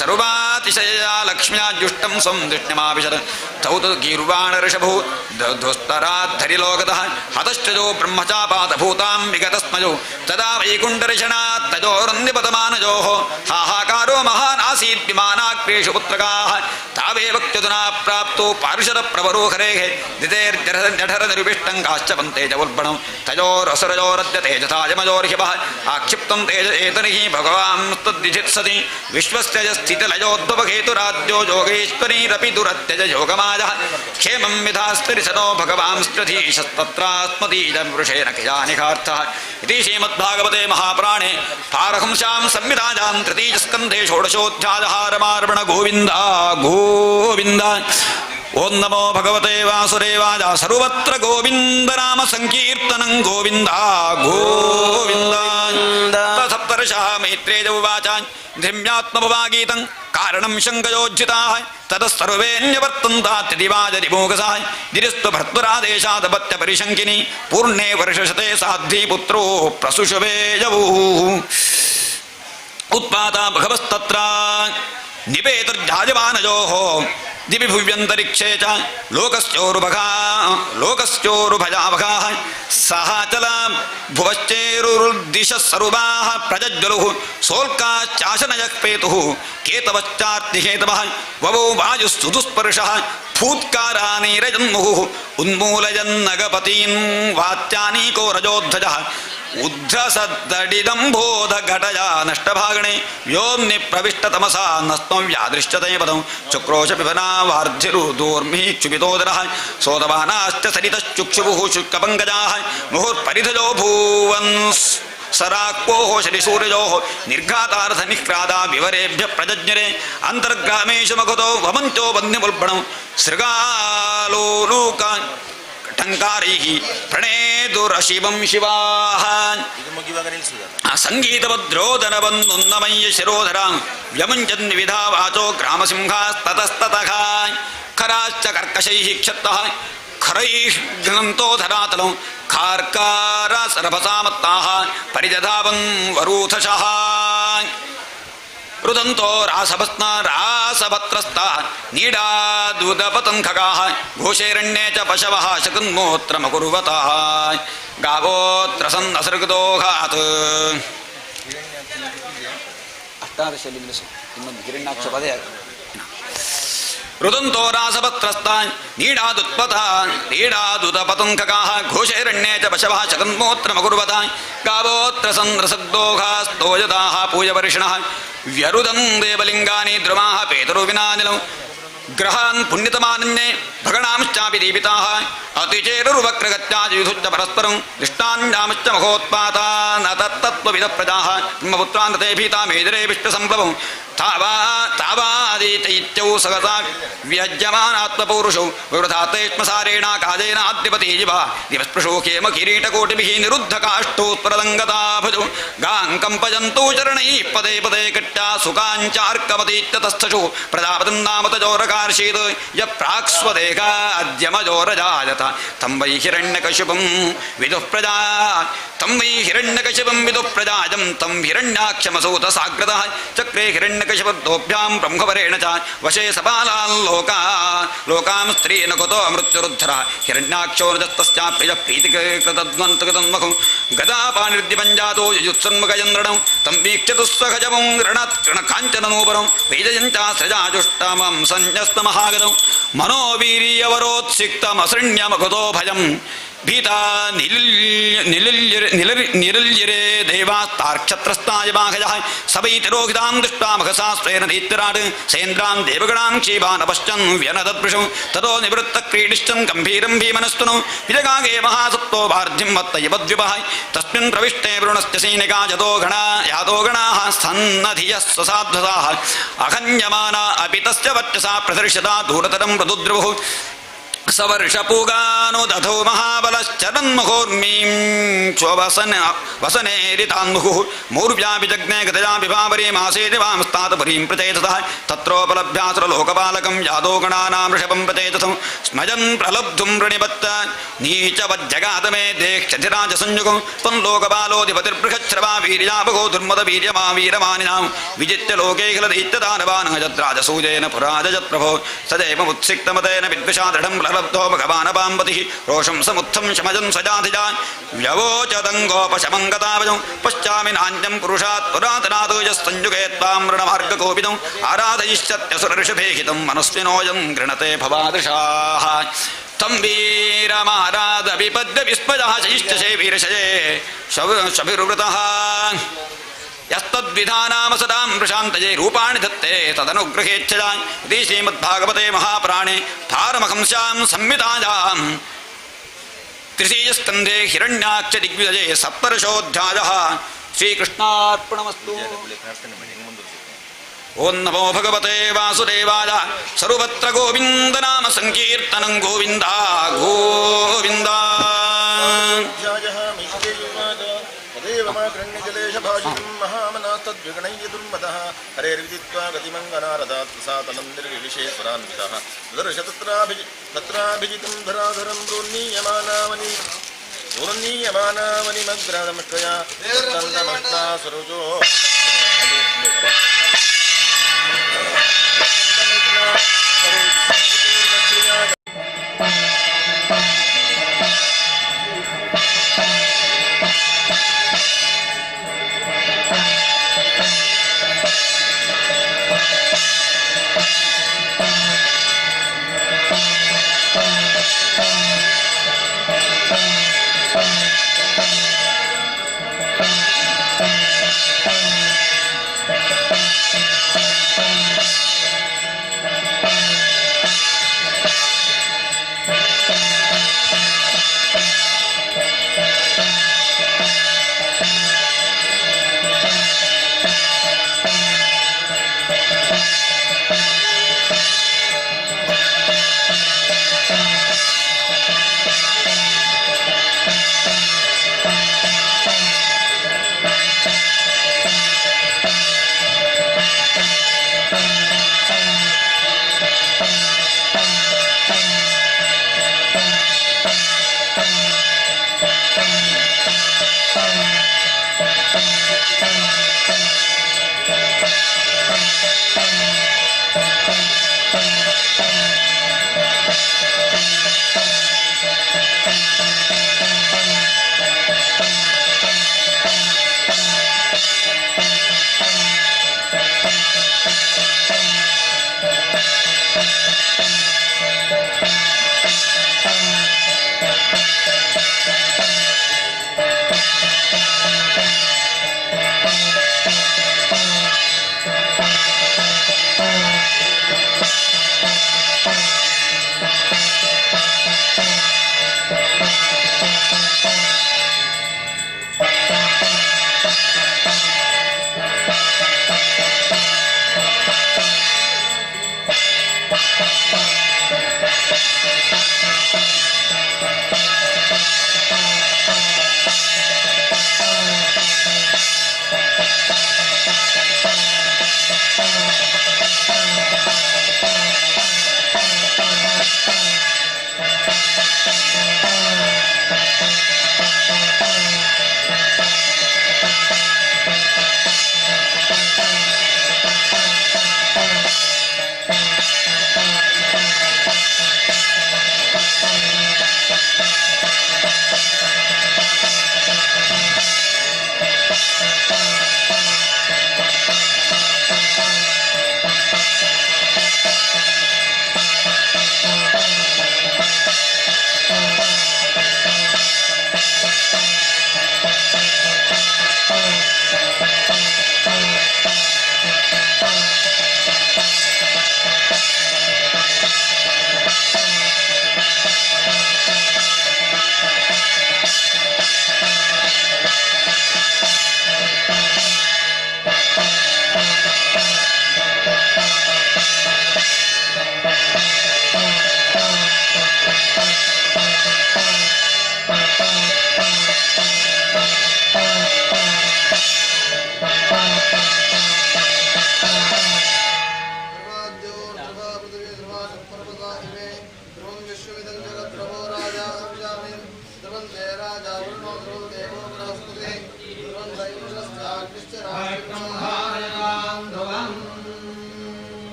ಸರ್ವಾತಿಶಯಾ ಲಕ್ಷ್ಮ್ಯಾಜುಷ್ಟಂ ಸ್ವಂ ದೃಷ್ಟ್ಯಮಾವಿಶತ್ ತೌ ತು ಗೀರ್ವಾಣಋಷಭೋ ಧ್ವಸ್ತರಾद्धರಿಲೋಕತಃ ಹತಶ್ಚಜೋ ಬ್ರಹ್ಮಚಾಪಾತಭೂತಾಂ ವಿಗತಸ್ಮಜೋ ತದಾ ವೈಕುಂಠರ್ಷಣಾತ್ ತಜೋರನ್ಯಪತಮಾನಜೋಃ ಹಾಹಾಕಾರೋ ಮಹಾನ್ ಆಸೀತ್ ವಿಮಾನಾಗ್ರೇಷು ಪುತ್ರಕಾಃ ತಾವೇವಕ್ತ್ಯಧುನಾ ಪ್ರಾಪ್ತೋ ಪಾರ್ಷದ ಪ್ರವರೋ ಹರೇಃ ದಿತೇರ್ಜಠರ ನಿರುಪಿಷ್ಟಂ ಕಾಶ್ಚ ಪಂತೇಜ ಉಲ್ಬಣಂ ತಜೋರಸುರಜೋರದ್ಯ ತೇಜಸಾಯಮಜೋರ್ಹಿಭಃ ಆಕ್ಷಿಪ್ತಂ ತೇಜ ಏತನಿಃ ಭಗವಾಂಸ್ತದ್ವಿಜಿತ್ಸತಿ ವಿಶ್ವಸ್ಯ ಸ್ಥಿತಿಲಯೋದ್ಭವಹೇತುರಾದ್ಯೋ ಯೋಗೇಶ್ವರೀರಪಿ ದುರತ್ಯಜ ಯೋಗಮಾಜಃ ಕ್ಷೇಮಂ ವಿಧಾಸ್ತರಿಸನೋ ಭಗವಾಂಸ್ತ್ರಧೀಶಸ್ತತ್ರಾಸ್ಮದೀಜ ವೃಷೇಣ ಖಿಜಾನಿಘಾರ್ಥಃ ಇತಿ ಶ್ರೀಮದ್ಭಾಗವತೆ ಮಹಾಪುರಾಣೆ ಪಾರಹಂಸ್ಯಾಂ ಸಂವಿಧಾಜಾಂ ತೃತೀಯಸ್ಕಂಧೆ ಷೋಡಶೋಧ್ಯಾಯಃ ರಮಾರ್ಪಣ ಗೋವಿಂದ ಗೋವಿಂದ ಓಂ ನಮೋ ಭಗವತೆ ವಾಸುದೇವಾಯ ಸರ್ವತ್ರ ಗೋವಿಂದ ನಾಮ ಸಂಕೀರ್ತನಂ ಗೋವಿಂದ ಗೋವಿಂದ ಸಪ್ತರ್ಷಃ ಮೈತ್ರೇಯ ಉವಾಚ ಧಿಮ್ಯಾತ್ಮಭವಾಗೀತಂ ಕಾರಣಂ ಶಂಕಯೋಜ್ಜಿತಾಃ ತತಃಸರ್ವೇಣ್ಯವರ್ತಂತಾತ್ಯದಿವಾಜರಿಮೋಘಸಃ ದಿರಿಸ್ತು ಭರ್ತುರಾದೇಶಾದಪತ್ಯ ಪರಿಶಂಕಿನಿ ಪೂರ್ಣೇ ವರ್ಷಶತೆ ಸಾಧ್ವಿ ಪುತ್ರೋ ಪ್ರಸುಷವೇಯವು ಉತ್ಪಾತ ಭಗವಸ್ತತ್ರ ನಿಪೇತರ್ಜಾಯಮಾನಯೋಃ ದಿವಿ ಭುವ್ಯಂತರಿಕ್ಷೇ ಚ ಲೋಕಸ್ಯೋರುಭಜಾವಘಾಃ ಸಹಾಚಲ ಭುವಶ್ಚೇರುರ್ದಿಶಃ ಸರ್ವಾಃ ಪ್ರಜ್ವಲುಃ ಸೋಲ್ಕಾಶ್ಚಾಶನಯಃ ಪೇತುಃ ಕೇತವಶ್ಚಾರ್ತಿಹೇತವಃ ವವೋ ವಾಯುಸ್ತುದುಸ್ಪರ್ಶಃ ಫೂತ್ಕಾರಾನೀರಜನ್ಮುಹುಃ ಉನ್ಮೂಲಯನ್ನಗಪತೀನ್ ವಾತ್ಯಾನೀಕೋ ರಜೋಧ್ವಜಃ ಉದ್ಧಸದ್ದಡಿದಂಬೋಧ ಘಟಯ ನಷ್ಟಭಾಗಣೆ ವ್ಯೋಮ್ನಿ ಪ್ರವಿಷ್ಟತಮಸಾ ನಸ್ತ್ವಂ ವ್ಯಾದೃಶ್ಯತೆ ಪದಂ ಚಕ್ರೋಶ ಪಿಬನಾ ವಾರ್ಧಿರು ದೂರ್ಮಿ ಕ್ಷುಭಿತೋದರಃ ಸೋದವಾನಾಶ್ಚ ಸರಿತಶ್ಚುಕ್ಷುಭುಃ ಶುಲ್ಕಪಂಕಜಾಃ ಮುಹುರ್ಪರಿಧಜೋ ಭೂವನ್ ಸರಾಕ್ವೋಃ ಶನಿಸೂರ್ಯಜೋಃ ನಿರ್ಘಾತಾರ್ಥ ನಿಕ್ರಾದಾ ವಿವರೇಭ್ಯ ಪ್ರಜಜ್ಞರೆ ಅಂತರ್ಗ್ರಾಮೇಶು ಮಗುತೋ ವಮಂಚೋ ವನ್ಯಮುಲ್ಬಣಂ ಸೃಗಾಲೋಲೂಕ ಟಂಕಾರೈಃ ಪ್ರಣೇದುರಶಿವಂ ಶಿವಾಃ ಸಂಗೀತಭದ್ರೋದನವನ್ನುನ್ನಮಯ್ಯ ಶಿರೋಧರಾಂ ವ್ಯಮುಂಚನ್ ವಿವಿಧಾ ವಾಚೋ ಗ್ರಾಮಸಿಂಹಾಸ್ತತಸ್ತತಃ ಖರಾಶ್ಚ ಕರ್ಕಶೈಃ ಕ್ಷತ್ತಃ ಖರೈಃ ಘ್ನಂತೋಧರಾತಲಂ ಖಾರ್ಕಾರ ಸರ್ವಸಾಮತ್ತಾಃ ಪರಿಜಧಾವನ್ ವರೂಥಶಃ ರುದಂತೋ ರಾಸಭತ್ರಸ್ತ ನೀಡಾದುದಪತಂಖಗಾಃ ಘೋಷೈರಣ್ಯೇ ಚ ಪಶವಃ ಶಕನ್ಮೂತ್ರಮಕುರ್ವತಃ ಗಾವೋತ್ರ ಸನ್ನಸೃಗದೋಘಾತ್. ಅಷ್ಟಾದಶಲ್ಲಿ ನಿಲ್ಲಿಸು, ಇನ್ನೊಂದು ಹಿರಣ್ಯಾಕ್ಷ ಪದೇ ರುದಂತೋ ರಾಸಭತ್ರಸ್ತಾನ್ ನೀಡಾದುತ್ಪತಾನ್ ನೀಡಾದುದಪತಂಖಗಾಃ ಘೋಷೈರಣ್ಯೇ ಚ ಪಶವಃ ಶಕನ್ಮೂತ್ರಮಕುರ್ವತಾನ್ ಗಾವೋತ್ರ ಸನ್ನಸೃಗ್ದೋಘಾಸ್ತೋಯದಾಃ ಪೂಜವರ್ಷಿಣಃ ವ್ಯರುದಂ ದೇವಲಿಂಗಾನಿ ದ್ರುಮಾಃ ಪೇತರೋ ವಿನಾನಿಲಂ ಗ್ರಹಾನ್ ಪುಣ್ಯತಮಾನನ್ಯೇ ಭಗಣಾಂಶ್ಚಾಪಿ ದೀಪಿತಾಃ ಅತಿಚೇರುರ್ವಕ್ರಗತ್ಯಾದಿವಿಧುಶ್ಚ ಪರಸ್ಪರಂ ದೃಷ್ಟಾನ್ಯಾಮಶ್ಚ ಮಹೋತ್ಪಾತಾನ್ ತತ್ತತ್ವವಿದ ಪ್ರಜಾಃ ಬ್ರಹ್ಮಪುತ್ರಾನ್ ತೇ ಭೀತಾ ಮೇದಿರೇ ವಿಷ್ಣುಸಂಪ್ಲವಂ ತಾವಾದೀತೈತ್ಯೌ ಸಗತಾ ವ್ಯಜ್ಯಮಾನಾತ್ಮಪೌರುಷೌ ವಿವೃಧಾತೈಷ್ಮಸಾರೇಣ ಕಾದೇನ ಆದ್ಯಪತಿ ಜಿವ ದಿವಸ್ಪೃಶೋ ಖೇಮ ಕಿರೀಟಕೋಟಿಭಿಃ ನಿರುದ್ಧಕಾಷ್ಟೋ ಸ್ಫುರದಂಗತಾಭುಜೌ ಗಾಂ ಕಂಪಯಂತೌ ಚರಣೈಃ ಪದೇ ಪದೇ ಕಟ್ಯಾ ಸುಖಾಂಚಾರ್ಕವತೀತ್ಯತಸ್ಥಶು ಪ್ರಜಾಪತಿಂ ನಾಮತಜೋರಕಾರ್ಷೀತ್ ಯ ಪ್ರಾಕ್ಸ್ವದೇಹಾದ್ಯಮಜೋರಜಾಯತ ತಂ ವೈ ಹಿರಣ್ಯಕಶಿಪಂ ವಿದುಃ ಪ್ರಜಾ ಪ್ರಜಾಯಂ ತಂ ಹಿರಣ್ಯಾಕ್ಷಮಸೂತ ಸಾಗ್ರತಃ ಚಕ್ರೇ ಹಿರಣ್ಯಕಶಿಪದ್ದೋಭ್ಯಾಂ ಪ್ರಮುಖವರೇಣ ಚ ವಶೇ ಸಪಾಲಾನ್ ಲೋಕಾಂ ಸ್ತ್ರೀನ ಕುತೋ ಮೃತ್ಯುರುದ್ಧರ ಹಿರಣ್ಯಾಕ್ಷೋ ರಜಸ್ತಸ್ಯಾಪ್ರಿಯ ಪ್ರೀತಿಕೃತದ್ವಂತಕೃತನ್ಮಖಂ ಗದಾಪಾನಿರ್ದ್ಯಪಂಜಾತೋ ಯುಯುತ್ಸನ್ಮುಖಚಂದ್ರಣಂ ತಂ ವೀಕ್ಷತು ಸ್ವಗಜಮಂ ಕಾಂಚನನೂಪರಂ ವೈಜಯಂಚಾಸ್ರಜಾಜುಷ್ಟಮಂ ಸಂಜ್ಞಸ್ತಮಹಾಗತಂ ಮನೋವೀರ್ಯವರೋತ್ಸಿಕ್ತಮಸೃಣ್ಯಮಕುತೋ ಭಯಂ ಭೀತಾ ನಿಲಿಲ್ಯರೆ ದೇವಾಸ್ತಾರ್ಕ್ಷತ್ರಸ್ತಾಯ ಬಾಹಯಃ ಸವೈತಿರೋಹಿತಾಂ ದೃಷ್ಟ್ವಾ ಮಖಸಾ ಸ್ವೇನ ದೈತ್ಯರಾಟ್ ಸೇಂದ್ರಾಂ ದೇವಗಣಾಂ ಕ್ಷೀಭಾನ್ ಅಪಶ್ಚನ್ ವ್ಯನದೃಷಂ ತದೋ ನಿವೃತ್ತ ಕ್ರೀಡಿಶ್ಚನ್ ಗಂಭೀರಂ ಭೀಮನಸ್ತುನು ವಿಜಗಾಗೆ ಮಹಾಸತ್ವೋ ವಾರ್ಧಿಂ ಮತ್ತಯವದ್ವಿಪಃ ತಸ್ಮಿನ್ ಪ್ರವಿಷ್ಟೇ ವರುಣಸ್ಯ ಸೈನಿಕಾ ಯಾದೋ ಗಣಾಃ ಸನ್ನಧಿಯಃ ಸ್ವಸಾಧ್ವಸಾಃ ಅಖನ್ಯಮಾನ ಅಪಿ ತಸ್ಯ ವರ್ಚಸಾ ಪ್ರದರ್ಶ್ಯತಾ ದೂರತರಂ ಮೃದುದ್ರುವುಃ ಸವರ್ಷಪೂಗಾನೋ ದಧೋ ಮಹಾಬಲಶ್ಚರನ್ಮುಖೋರ್ಮೀಂ ವಸನೇರಿತಾನ್ಮುಹುಃ ಮೂರ್ವ್ಯಾಭಿಜಗ್ನೇ ಗತಯಾಪಿ ಭಾವರೀ ಮಾಸೇತಿ ವಾಂಸ್ತಾತ್ ಪರೀಂ ಪ್ರಚೇತಸಃ ತತ್ರೋಪಲಭ್ಯಾಸುರಲೋಕಪಾಲಕಂ ಯಾದೋ ಗಣಾನಾಂ ಋಷಭಂ ಪ್ರಚೇತಸಂ ಸ್ಮಜನ್ ಪ್ರಲಬ್ಧುಂ ಋಣಿಪತ್ತ ನೀಚವಜ್ಜಗಾತಮೇ ದೇಕ್ಷಧಿರಾಜಸಂಯುಗಂ ತ್ವಂ ಲೋಕಪಾಲೋಧಿಪತಿರ್ಬೃಹಚ್ಛ್ರವಾ ವೀರ್ಯಾಪಗೋ ದುರ್ಮದ ವೀರ್ಯಮಾ ವೀರಮಾನಿನಾಂ ವಿಜಿತ್ಯ ಲೋಕೇ ಖಿಲ ದೈತ್ಯದಾನವಾನಃ ಯದ್ರಾಜಸೂಯೇನ ಪುರಾಜಯತ್ಪ್ರಭೋ ಸದೈವ ವಿದ್ವಿಷಾ ದೃಢಂ ಲಬ್ಧೋ ಭಗವಾನಪಾಂಬತಿಃ ರೋಷಂ ಸमुत्थं शमजं सजाधिजान् व्यवोचदङ्गोपशमङ्गतावजं पश्चामि नान्यं पुरुषात् पुरातनात् यस्संयुगे त्वां ऋणमार्गकोपितम् आराधयिष्यत्यसुरऋषभेहितं मनस्विनोऽयं गृणते भवादृशाः तं वीरमाराध विपद्य विस्मयः शयिष्यसे वीरशये शभिर्वृतः यस्तद्विधानाम सदां प्रशान्तये रूपाणि धत्ते तदनुगृहेच्छया इति श्रीमद्भागवते महापुराणे पारमहंस्यां संहितायां तृतीयस्कन्धे हिरण्याक्ष दिग्विजये सप्तदशोऽध्यायः श्रीकृष्णार्पणमस्तु। ओं नमो भगवते वासुदेवाय सर्वत्र गोविन्दनाम संकीर्तनं गोविन्द गोविन्द। महामनास्तद्विगणय्यदुर्मदः हरेर्विदित्वा गतिमङ्गनारदात् सातलं निर्विशेश्वरान्वितः तत्राभिजितं धराधरं पूर्णीयमानावनिमग्रदमष्ट्रया सरोजो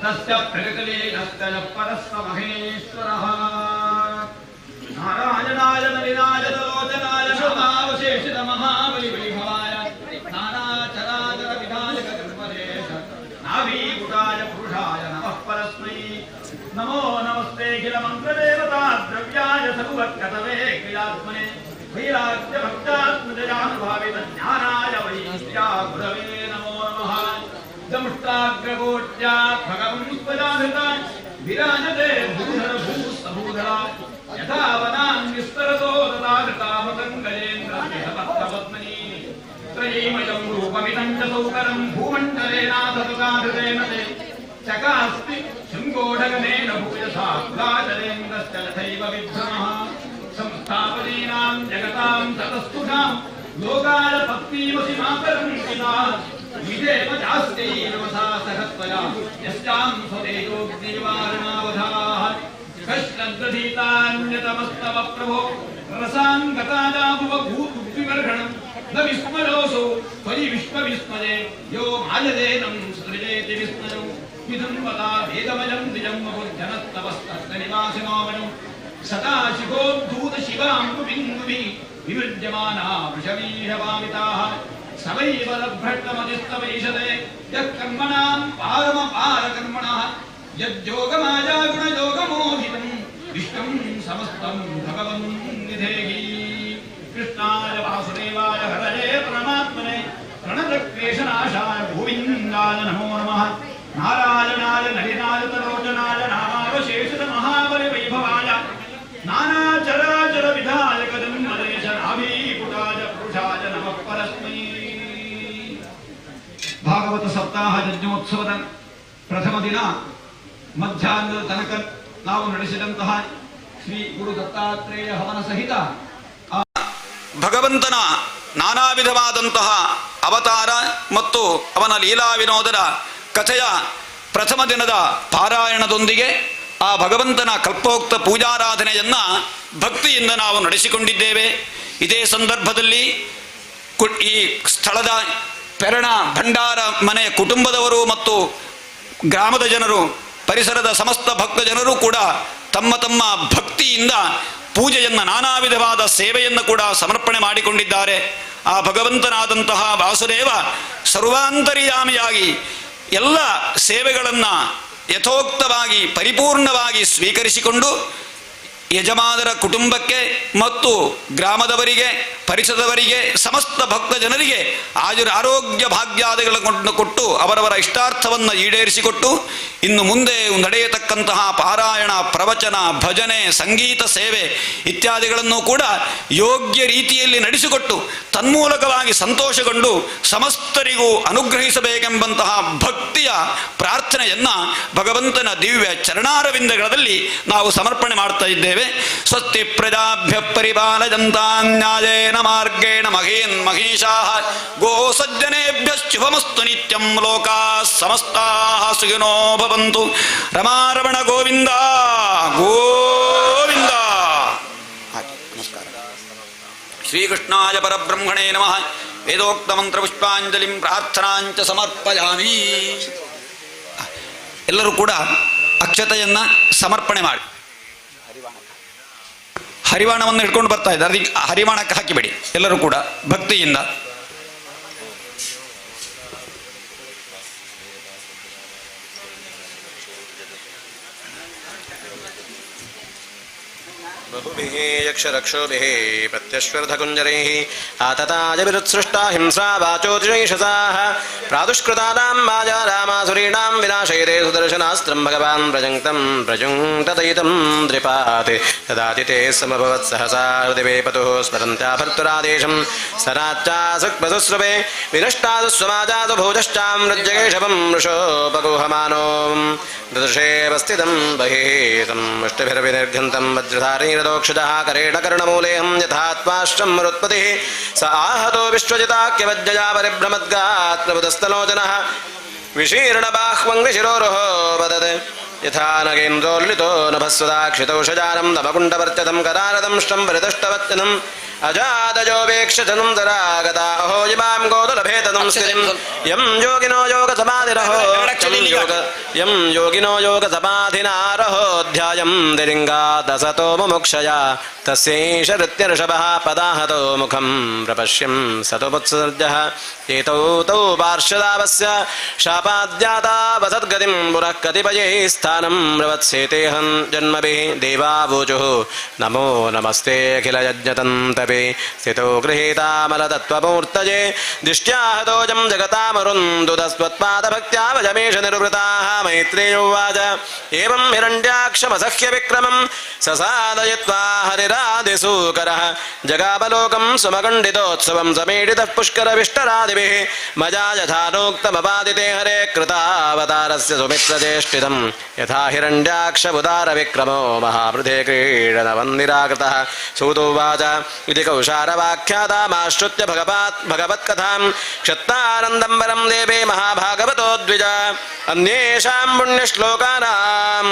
तस्य प्रकृतिलीनस्तय परस्य महेश्वरः नारायणाय नलिनाय लोचनाय शोभावशेषित महाबलिवैभवाय नानाचराचर विधायक कर्मदेश नाभीकुटाय पुरुषाय नमः परस्मै नमो नमस्ते किल मन्त्रदेवता द्रव्याय सर्वकतवे क्रियात्मने वैराग्य भक्तात्मजयानुभावित ज्ञानाय वैद्या गुरवे नमो नमः दमुष्टाग्रगोट्या भगवन्स्पदाधृता विराजते भूधर भूस्तभूधरा यथा वनान् विस्तरतो तथा धृतामतङ्गजेन्द्रपद्मनी त्रयीमयं रूपमिदं च सौकरं भूमण्डलेनाथतुकाधृतेन ते चकास्ति शृङ्गोढगनेन भूयसा पुराचलेन्द्रश्च तथैव विभ्रमः संस्थापनीनां जगतां ततस्तुषां लोकाय पत्नीमसि मातरं पिता विदेव चास्त्यैर्वसा सहत्वया यस्यां स्वदेयोग्निवारणावधाः कष्टग्रधीतान्यतमस्तव प्रभो रसान् गतादाभुवभूद्विवर्षणं न विस्मयोऽसौ त्वयि विश्वविस्मये यो मायदेनं सृजेति विस्मयो विधन्वता वेदमयं द्विजं वपुर्जनस्तवस्तनिवासिनोमनु सदा शिवोद्धूतशिवाम्बुबिन्दुभिः विमृज्यमाना वृषवीरवामिताः सवैव लभ्रष्टमतिस्तवैषते यः कर्मणां पारमपारकर्मणः यज्योगमायागुणयोगमोहितं विष्णुं समस्तं भगवन् निधेहि कृष्णाय वासुदेवाय हरये परमात्मने प्रणतक्लेशनाशाय गोविन्दाय नमो नमः नारायणाय नलिनाय तरोजनाय नामावशेषित महाबलिवैभवाय नानाचराचर विधायक जन्मदेश नाभीकुटाय पुरुषाय नमः परस्मै ಭಾಗವತ ಸಪ್ತಾಹ ಯಜ್ಞೋತ್ಸವದ ಪ್ರಥಮ ದಿನ ಮಧ್ಯಾಹ್ನದ ತನಕ ನಾವು ನಡೆಸಿದಂತಹ ಶ್ರೀ ಗುರು ದತ್ತಾತ್ರೇಯ ಹವನ ಸಹಿತ ಭಗವಂತನ ನಾನಾ ವಿಧವಾದಂತಹ ಅವತಾರ ಮತ್ತು ಅವನ ಲೀಲಾ ವಿನೋದದ ಕಥೆಯ ಪ್ರಥಮ ದಿನದ ಪಾರಾಯಣದೊಂದಿಗೆ ಆ ಭಗವಂತನ ಕಲ್ಪೋಕ್ತ ಪೂಜಾರಾಧನೆಯನ್ನ ಭಕ್ತಿಯಿಂದ ನಾವು ನಡೆಸಿಕೊಂಡಿದ್ದೇವೆ. ಇದೇ ಸಂದರ್ಭದಲ್ಲಿ ಈ ಸ್ಥಳದ ಪೆರಣ ಭಂಡಾರ ಮನೆಯ ಕುಟುಂಬದವರು ಮತ್ತು ಗ್ರಾಮದ ಜನರು, ಪರಿಸರದ ಸಮಸ್ತ ಭಕ್ತ ಜನರು ಕೂಡ ತಮ್ಮ ತಮ್ಮ ಭಕ್ತಿಯಿಂದ ಪೂಜೆಯನ್ನು, ನಾನಾ ವಿಧವಾದ ಸೇವೆಯನ್ನು ಕೂಡ ಸಮರ್ಪಣೆ ಮಾಡಿಕೊಂಡಿದ್ದಾರೆ. ಆ ಭಗವಂತನಾದಂತಹ ವಾಸುದೇವ ಸರ್ವಾಂತರ್ಯಾಮಿಯಾಗಿ ಎಲ್ಲ ಸೇವೆಗಳನ್ನು ಯಥೋಕ್ತವಾಗಿ ಪರಿಪೂರ್ಣವಾಗಿ ಸ್ವೀಕರಿಸಿಕೊಂಡು ಯಜಮಾನರ ಕುಟುಂಬಕ್ಕೆ ಮತ್ತು ಗ್ರಾಮದವರಿಗೆ ಪರಿಸರದವರಿಗೆ ಸಮಸ್ತ ಭಕ್ತ ಜನರಿಗೆ ಆರೋಗ್ಯ ಭಾಗ್ಯಾದಿಗಳನ್ನು ಕೊಟ್ಟು ಅವರವರ ಇಷ್ಟಾರ್ಥವನ್ನು ಈಡೇರಿಸಿಕೊಟ್ಟು ಇನ್ನು ಮುಂದೆ ನಡೆಯತಕ್ಕಂತಹ ಪಾರಾಯಣ, ಪ್ರವಚನ, ಭಜನೆ, ಸಂಗೀತ ಸೇವೆ ಇತ್ಯಾದಿಗಳನ್ನು ಕೂಡ ಯೋಗ್ಯ ರೀತಿಯಲ್ಲಿ ನಡೆಸಿಕೊಟ್ಟು ತನ್ಮೂಲಕವಾಗಿ ಸಂತೋಷಗೊಂಡು ಸಮಸ್ತರಿಗೂ ಅನುಗ್ರಹಿಸಬೇಕೆಂಬಂತಹ ಭಕ್ತಿಯ ಪ್ರಾರ್ಥನೆಯನ್ನು ಭಗವಂತನ ದಿವ್ಯ ಚರಣಾರವಿಂದಗಳಲ್ಲಿ ನಾವು ಸಮರ್ಪಣೆ ಮಾಡ್ತಾ ಇದ್ದೇವೆ. ಸ್ವಸ್ತಿ ಪ್ರಜಾಭ್ಯ ಪರಿಪಾಲಯಂತಾಂ ನ್ಯಾಯೇನ ಮಾರ್ಗೇಣ ಮಹೀನ್ ಮಹೀಷಾಃ ಗೋ ಸಜ್ಜನೇಭ್ಯ ಶುಭಮಸ್ತು ನಿತ್ಯಂ ಲೋಕಾಃ ಸಮಸ್ತಾಃ ಸುಖಿನೋ ಭವಂತು. ರಮಾರಮಣ ಗೋವಿಂದ ಗೋವಿಂದ. ನಮಸ್ಕಾರ. ಶ್ರೀಕೃಷ್ಣಾಯ ಪರಬ್ರಹ್ಮಣೇ ನಮಃ. ವೇದೋಕ್ತ ಮಂತ್ರ ಪುಷ್ಪಾಂಜಲಿಂ ಪ್ರಾರ್ಥನಾಂಚ ಸಮರ್ಪಯಾಮಿ. ಎಲ್ಲರೂ ಕೂಡ ಅಕ್ಷತೆಯನ್ನು ಸಮರ್ಪಣೆ ಮಾಡಿ ಹರಿವಾಣವನ್ನು ಹಿಡ್ಕೊಂಡು ಬರ್ತಾ ಇದ್ದಾರೆ. ಅದಕ್ಕೆ ಹರಿವಾಣಕ್ಕೆ ಹಾಕಿಬಿಡಿ ಎಲ್ಲರೂ ಕೂಡ ಭಕ್ತಿಯಿಂದ. बहुभिः यक्षरक्षोभिः प्रत्यश्वर्धकुञ्जरैः आतताजविरुत्सृष्टा हिंसा वाचोतिशैषसाः प्रादुष्कृतानां माया रामासुरीणां विनाशयते सुदर्शनास्त्रं भगवान् प्रजुङ्क्तदयितं द्रिपात् तदातिते समभवत् सहसा हृदिवे पतुः स्मरन्त्या भर्तुरादेशं सराच्चासुक्मसुस्रवे विनष्टादुस्वमाजातु भोजश्चामृज्जगेशवं वृषोपगुहमानो ददृशेव स्थितं बहिः तं मुष्टिभिर्विनिर्घन्तं वज्रधारैरदोक्षजः करेण कर्णमूलेऽहं यथात्माश्रं मरुत्पतिः स आहतो विश्वजिताख्यवज्जया परिभ्रमद्गात् प्रबुधस्थलोचनः विशीर्णबाह्वं विशिरोरुहो वदत् यथा नगेन्द्रोल्लितो नभस्वदाक्षितौषजानं नवकुण्डवर्त्यतं कदारदं श्रं परिदुष्टवच्चनम् अजातजोपेक्षतनुं तरागता अहो इमां गोदुलभेतनुं स्थितिं यं योगिनो योगसमाधिरहो यं योगिनो योगसमाधिनारहो ध्यायं दिरिङ्गादसतो मुमुक्षया तस्यैष नृत्यऋषभः पदाहतो मुखं प्रपश्यं सतोमुत्सर्जः एतौ तौ पार्श्वदावस्य शापाद्यातावसद्गतिं पुनः कतिपयैः स्थानं प्रवत्सेतेऽहं जन्मभिः देवावोचुः नमो नमस्ते अखिलयज्ञतन्तपे स्थितो गृहीतामलतत्त्वमूर्तये दिष्ट्या हतोऽयं जगतामरुन्दुतस्त्वत्पादभक्त्या वजमेष निर्वृताः मैत्रेयोवाच एवं हिरण्याक्षमसह्य विक्रमं ससादयित्वा हरिरादिसूकरः जगावलोकं सुमकण्डितोत्सवं समेडितः पुष्करविष्टरादिभिः मया यथानोक्तमपादिते हरे कृतावतारस्य सुमित्रचेष्टितं यथा हिरण्याक्षमुदारविक्रमो महावृधे क्रीडनवन्निराकृतः सूतोवाच इति कौशारवाख्यातामाश्रुत्य भगवत्कथां क्षत्तानन्दं वरं देवे महाभागवतो द्विज अन्येषां पुण्यश्लोकानाम्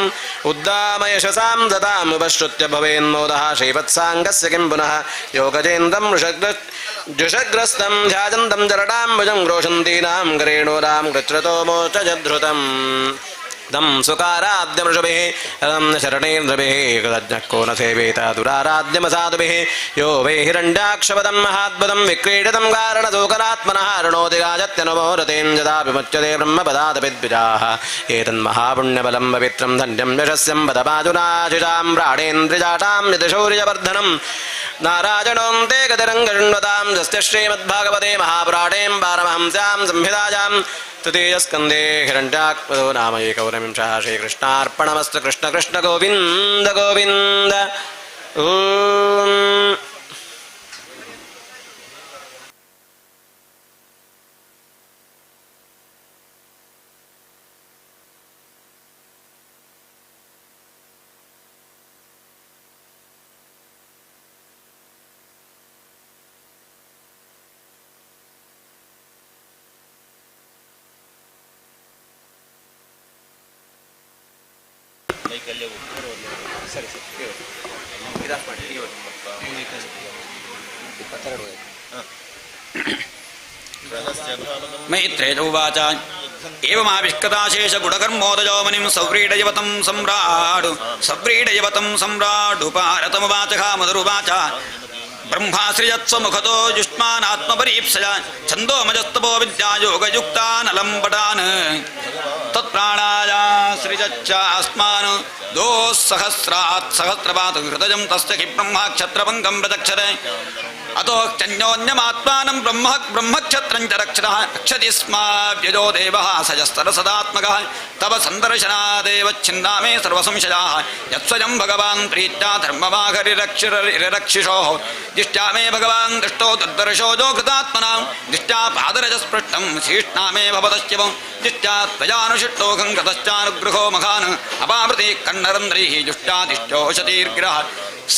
उद्दामयशसां दताम् उपश्रुत्य भवेन्मोदः श्रीवत्साङ्गस्य किं पुनः योगजेन्द्रं जुषग्रस्तं ध्यायन्तं जरडाम्बुजं क्रोशन्तीनां करेणूरां कृच्छ्रतो मोचजद्धृतम् दं सुकाराद्यमृषभिः शरणेन्द्रभिः कृतज्ञः को न सेवेत दुराराध्यमसाधुभिः यो वै हिरण्याक्षपदं महाद्भुतं विक्रीडितं कारणशोकरात्मनः ऋणोदिगाजत्यनुमोरतेन यदा विमुच्यते ब्रह्मपदादपिद्विजाः एतन्महापुण्यबलं पवित्रं धन्यं यशस्यं पदपाजुनाशिषां प्राणेन्द्रिजाटां यतिशौर्यवर्धनं नारायणोऽन्ते गतिरङ्गण्वतां यस्य श्रीमद्भागवते महापुराणे पारमहंस्यां संहितायां तृतीयस्कन्धे हिरण्याक्षपदो नाम एकविंशः श्रीकृष्णार्पणमस्तु. कृष्ण कृष्ण गोविन्द गोविन्द. मैत्रेयोवाच एवमाविष्कताशेष गुणकर्मोदयो मुनिं सव्रीडयवतं सम्राडुपारतमुवाचः मधुरुवाच ब्रह्माश्रियत्स्वमुखतो युष्मानात्मपरीप्सया छन्दोमजस्तपो विद्यायोगयुक्तानलम्पटान् तत्प्राणायाश्रियच्चास्मान् दोः सहस्रात् सहस्रपात् हृदयं तस्य हि ब्रह्माक्षत्रभङ्गं प्रदक्षते अतोऽन्योन्यमात्मानं ब्रह्मक्षत्रं च रक्षतः रक्षति स्म व्यजो देवः सजस्तरसदात्मकः तव सन्दर्शनादेव छिन्दामे सर्वसंशयाः यत्स्वयं भगवान् प्रीत्या धर्मवाघरिरक्षिषोः दिष्ट्या मे भगवान् दृष्टो दुर्दर्शो जो कृतात्मनां दिष्ट्या पादरजस्पृष्टं शीष्णा मे भवतश्चिवं दिष्ट्या त्वयानुशिष्टोऽहं गतश्चानुगृहो मखान् अपामृति कन्नरन्ध्रैः जुष्टादिष्टोषतीर्ग्रः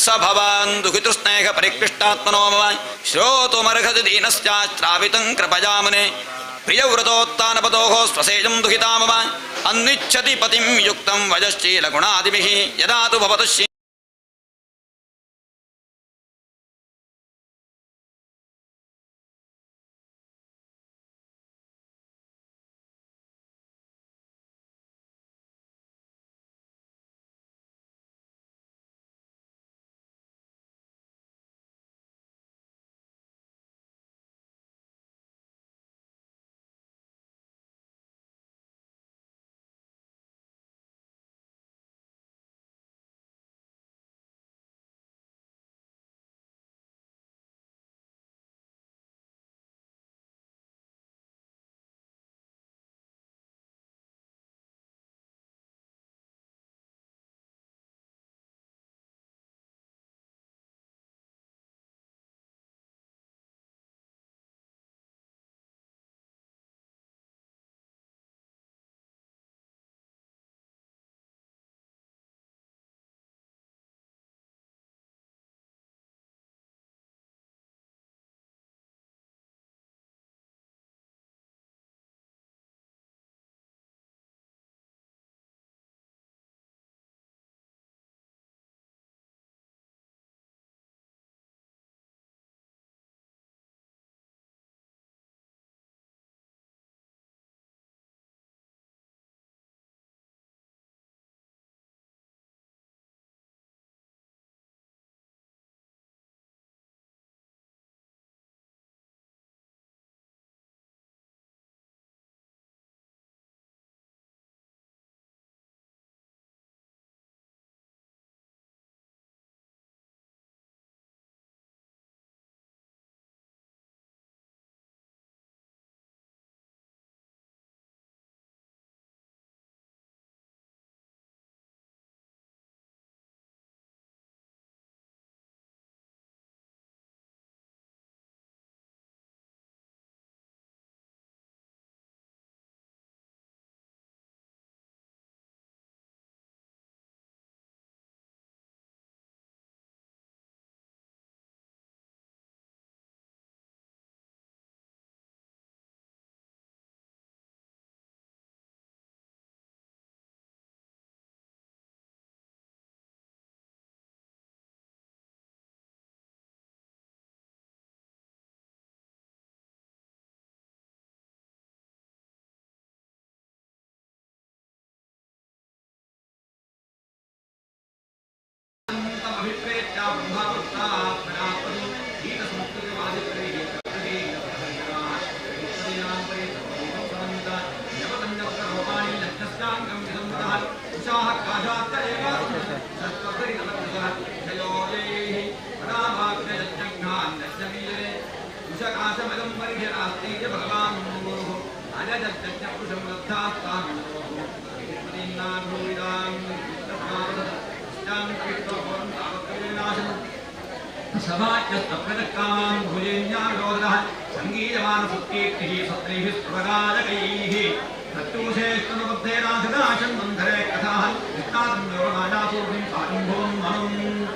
स भवान् दुहितृस्नेह परिकृष्टात्मनो मम श्रोतुमर्हति दीनस्याश्रावितं कृपया मुने प्रियव्रतोत्तानपतोः स्वसेजं दुहिता मम अन्विच्छति पतिं युक्तं वजश्चीलगुणादिभिः यदा तु भवतः सभाच्यस्तप्रदक्कामान् भुजेन्याविरोधः सङ्गीयमानसुत्कीर्तिः सत्रैः स्फुरगायकैः प्रत्यूषेष्टनुबद्धेनाथदाशन् मन्धरे कथाः निष्णातं योगमायासूर्णिं साजम्भोन् मनुम्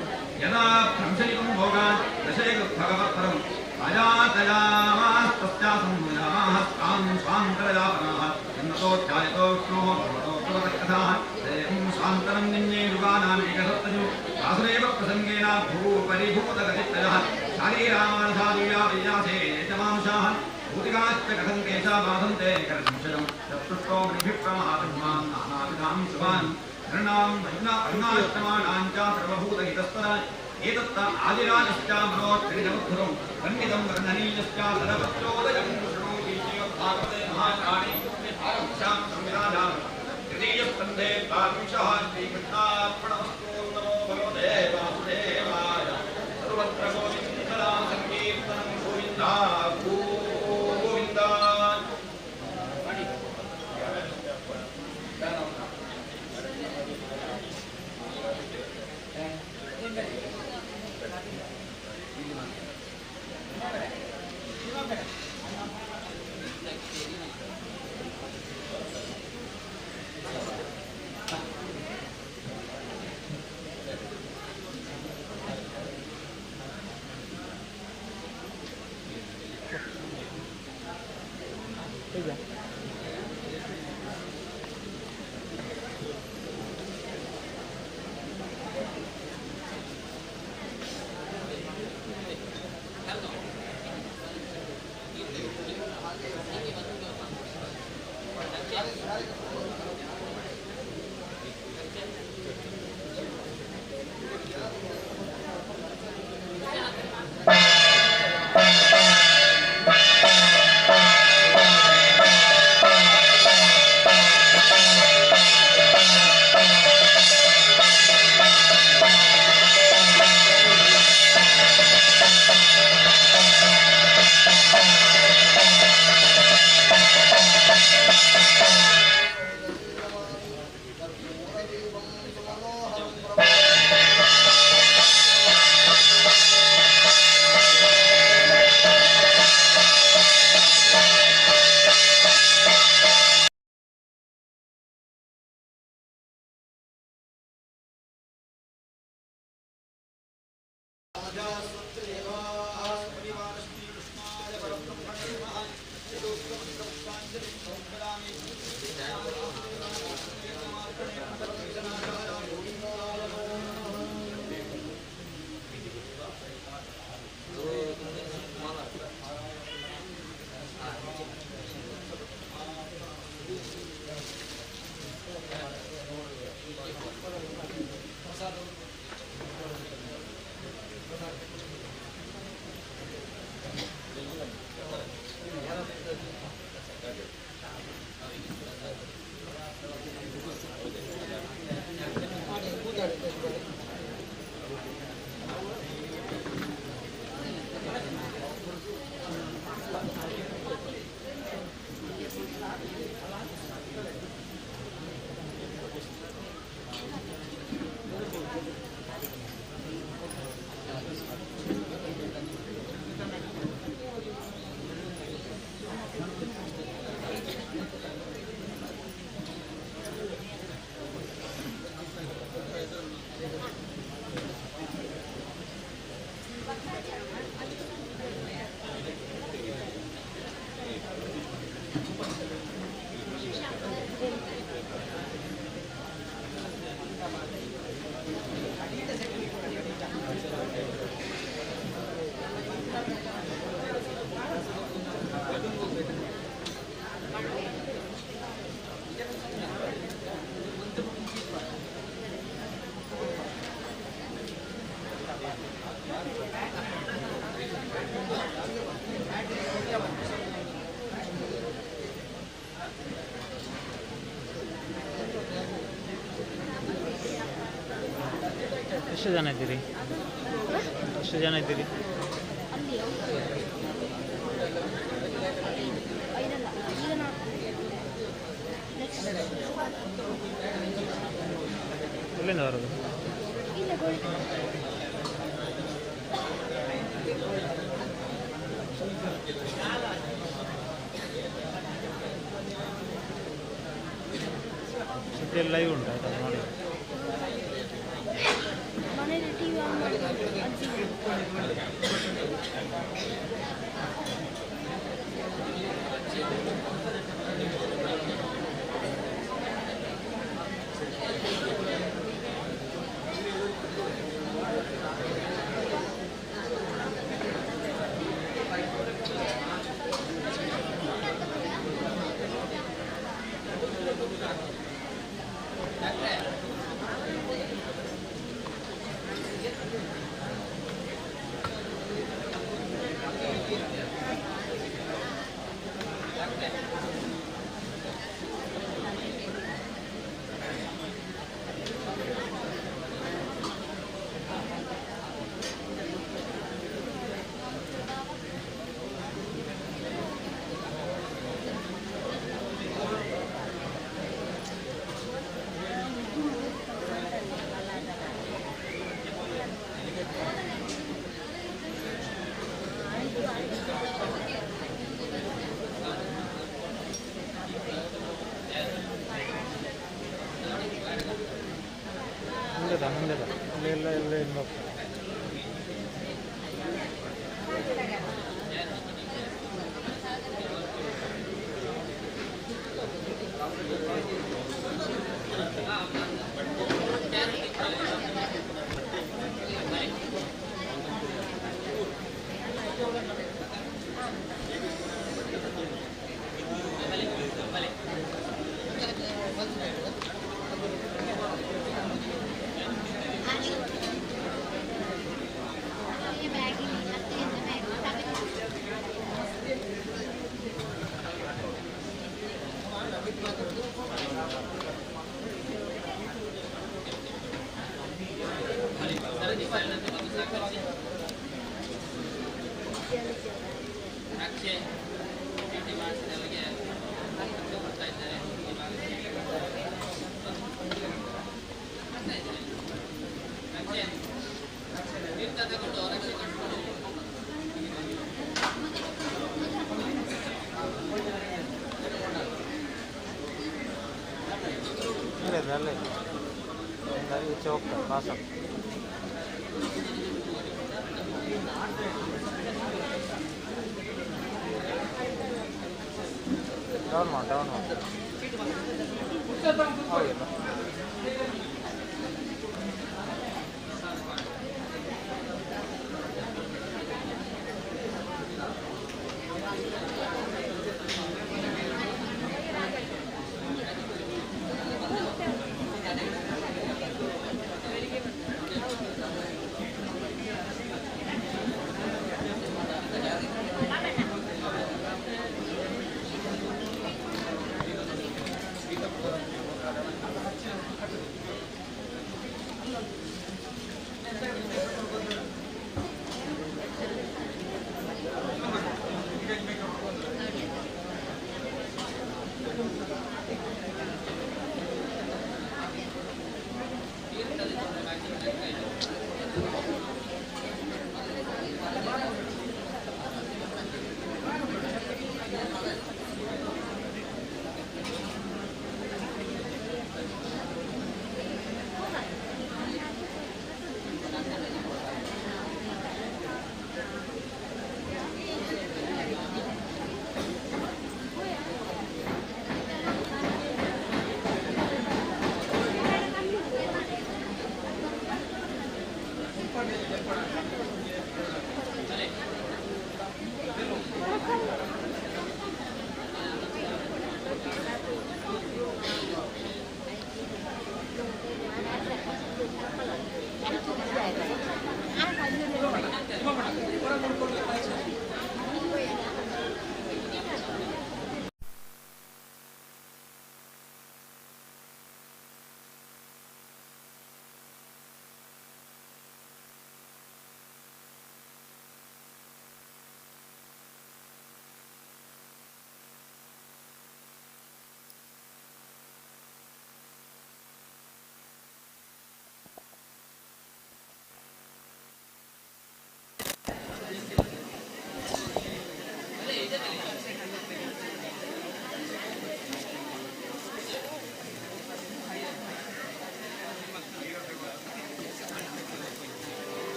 यदा भ्रंशयितुं भोगान् दशैर्भगवत्परम् अजातयामास्तस्यासंमुजामाः स्वां स्वान्तरजापनाः जन्मतोऽध्यायतो विष्णोः भगवतोत्तरकथाः देवं स्वान्तरं निन्ये युगानामेकसप्तजु आसुरेव प्रसङ्गेन भूपरिभूतगतित्रयः शारीरामानसादिव्या वैयासे यजमांसाः भूतिकाश्च कथं केशा बाधन्ते करसंशयं चतुष्टो मृभिप्रमादन्मान् नानाविधां शुभान् धृणां वर्णाष्टमानां च सर्वभूतहितस्तरा एतत् आदिराजश्चामरोत्रिजमुद्धुरं खण्डितं वर्णनीयश्च सरवच्चोदयं शृणोति भागवते महाकाणी आरक्षां संविराजां तृतीयस्कन्धे द्वाविंशः श्रीकृष्णार्पणमस्तु नमो भगवते वासुदेवाय सर्वत्र गोविन्दनाम संकीर्तनं ಗೋವಿಂದ. ಎಷ್ಟು ಜನ ಇದ್ದೀರಿ? ಎಷ್ಟು ಜನ ಇದ್ದೀರಿ? ಎಲ್ಲಿಂದ ಬರೋದು? ಸುದ್ದಿಯಲ್ಲಿ ಲೈವ್ ಉಂಟು ಆಯ್ತಾ ನೋಡಿ. ಎಲ್ಲ ಹೆಣ್ಣು ಮಕ್ಕಳು. ಅಲ್ಲೇ ಈಚೆ ಹೋಗ್ತಾರೆ ಪಾಸ್ ಡೌನ್ ಮಾಡಿ ಹೌದಿಲ್ಲ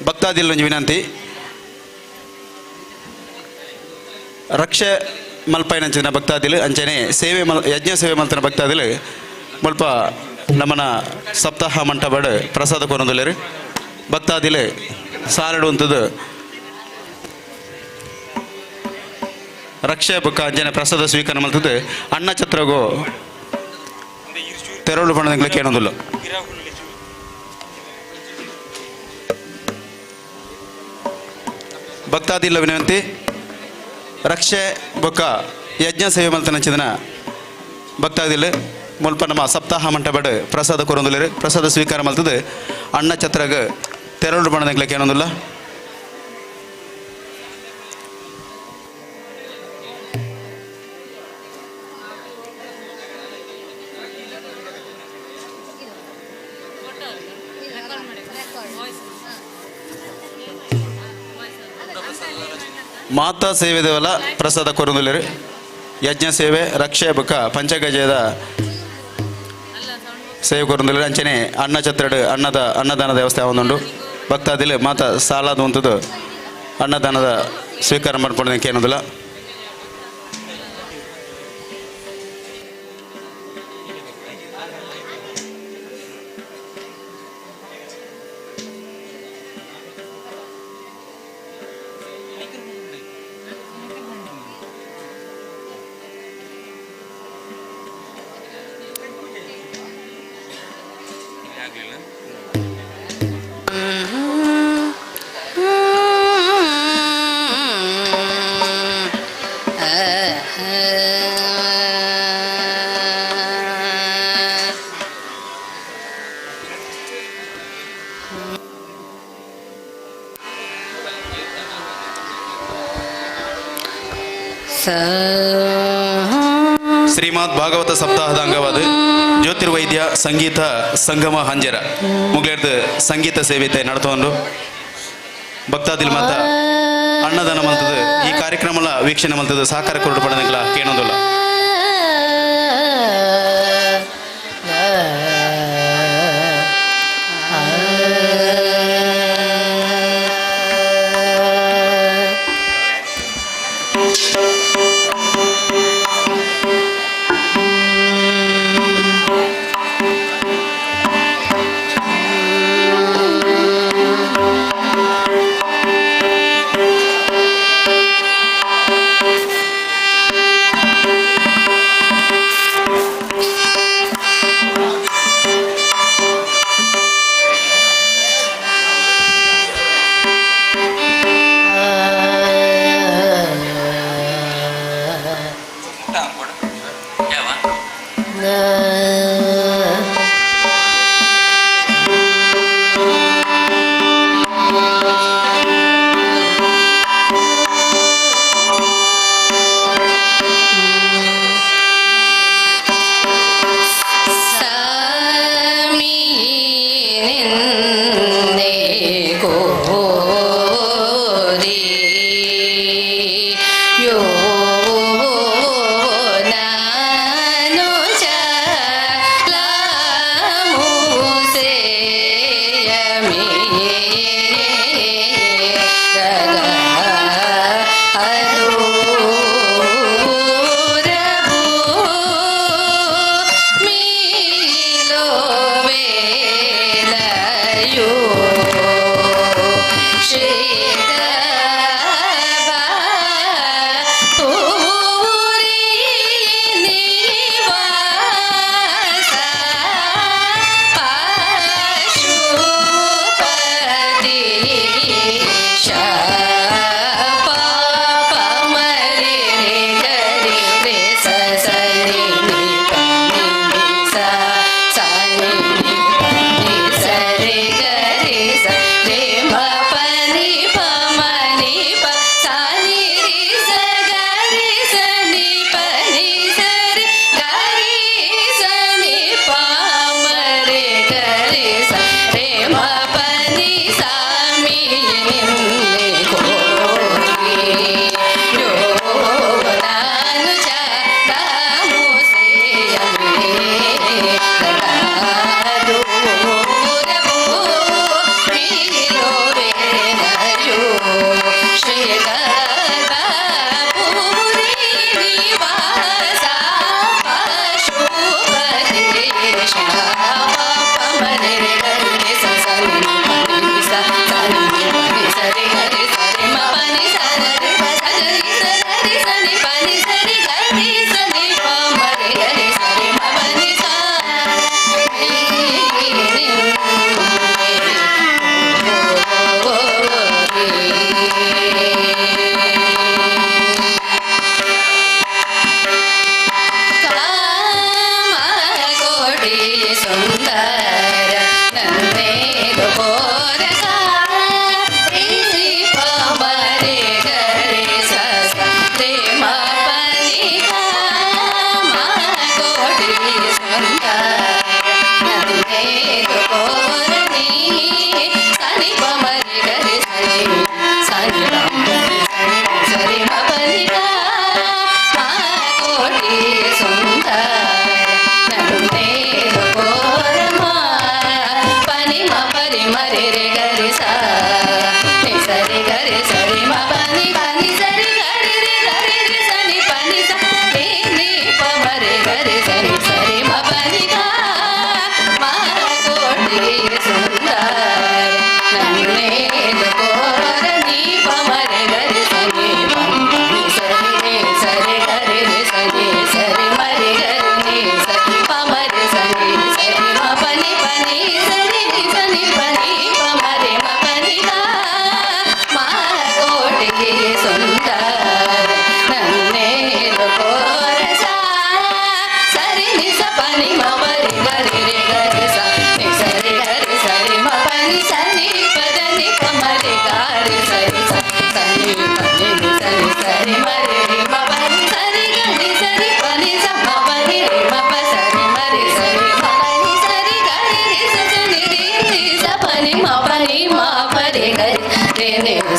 ಭಕ್ತಾದಿಲ್ ಒಂಜಿ ವಿನಂತಿ ರಕ್ಷೆ ಮಲ್ಪೈನಂಚಿನ ಭಕ್ತಾದಿಲ್ ಅಂಚನೆ ಸೇವೆ ಯಜ್ಞ ಸೇವೆ ಮಲ್ತಿನ ಭಕ್ತಾದಿಲ್ ಮುಲ್ಪ ನಮ್ಮನ ಸಪ್ತಾಹ ಮಂಟಪಡ್ ಪ್ರಸಾದ ಕೊರೊಂದುಲ್ಲೆರ್ ಭಕ್ತಾದಿಲ್ ಸಾಲಡುವಂಥದ್ದು ರಕ್ಷೆ ಬುಕ್ಕ ಅಂಚನೆ ಪ್ರಸಾದ ಸ್ವೀಕಾರ ಮಲ್ತದ್ದು ಅಣ್ಣ ಛತ್ರಗೋ ತೆರಳು ಪಣದಂಗ್ಲಕ್ಕೆ ಏನೊಂದಿಲ್ಲ ಭಕ್ತಾದಿಲ್ಲ ವಿನಂತಿ ರಕ್ಷೆ ಬೊಕ್ಕ ಯಜ್ಞ ಸೇವೆ ಮಲ್ತನಂಚಿದನ ಭಕ್ತಾದಿಲ್ಲ ಮುಲ್ಪ ನಮ್ಮ ಸಪ್ತಾಹ ಮಂಟಪಡ್ ಪ್ರಸಾದ ಕೊರೊಂದುಲ್ಲೆರ್ ಪ್ರಸಾದ ಸ್ವೀಕಾರ ಮಲ್ತದ್ದು ಅಣ್ಣ ಛತ್ರಗ ತೆರಳು ಪಣದಂಗ್ಲಕ್ಕೆ ಏನೊಂದಿಲ್ಲ ಮಾತಾ ಸೇವೆ ದೇವಲ ಪ್ರಸಾದ ಕೊರೊಂದುಲ್ಲೆರ್ ಯಜ್ಞ ಸೇವೆ ರಕ್ಷೆ ಬೊಕ್ಕ ಪಂಚಗಜದ ಸೇವೆ ಕೊರೊಂದುಲ್ಲೆರ್ ಅಂಚನೆ ಅನ್ನ ಛತ್ರಡ್ ಅನ್ನದಾನದ ವ್ಯವಸ್ಥೆ ಆವೊಂದುಂಡು ಭಕ್ತಾದಿಲ್ ಮಾತ ಸಾಲಾದ ಉಂತುದು ಅನ್ನದಾನದ ಸ್ವೀಕಾರ ಮಾಡ್ಕೊಂಡು ಏನೋದಿಲ್ಲ. ಶ್ರೀಮದ್ ಭಾಗವತ ಸಪ್ತಾಹದ ಅಂಗವಾದ ಜ್ಯೋತಿರ್ವೈದ್ಯ ಸಂಗೀತ ಸಂಗಮ ಹಂಜರ ಮುಗ್ಲೇರ್ದು ಸಂಗೀತ ಸೇವೆ ನಡ್ತೊಂಡು ಭಕ್ತಾದಿಲ್ ಮಾತ ಅನ್ನದಾನ ಮಲ್ತದ ಈ ಕಾರ್ಯಕ್ರಮ ವೀಕ್ಷಣೆ ಮಲ್ತದ ಸಹಕಾರ ಕೊರಡು ಪಡೆದಂಗಲ ಕೇಳೋದಿಲ್ಲ.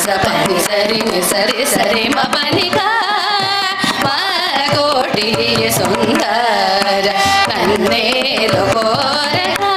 pani sari ni sari sari ma pani ga ma koti sundara kanne dokore ga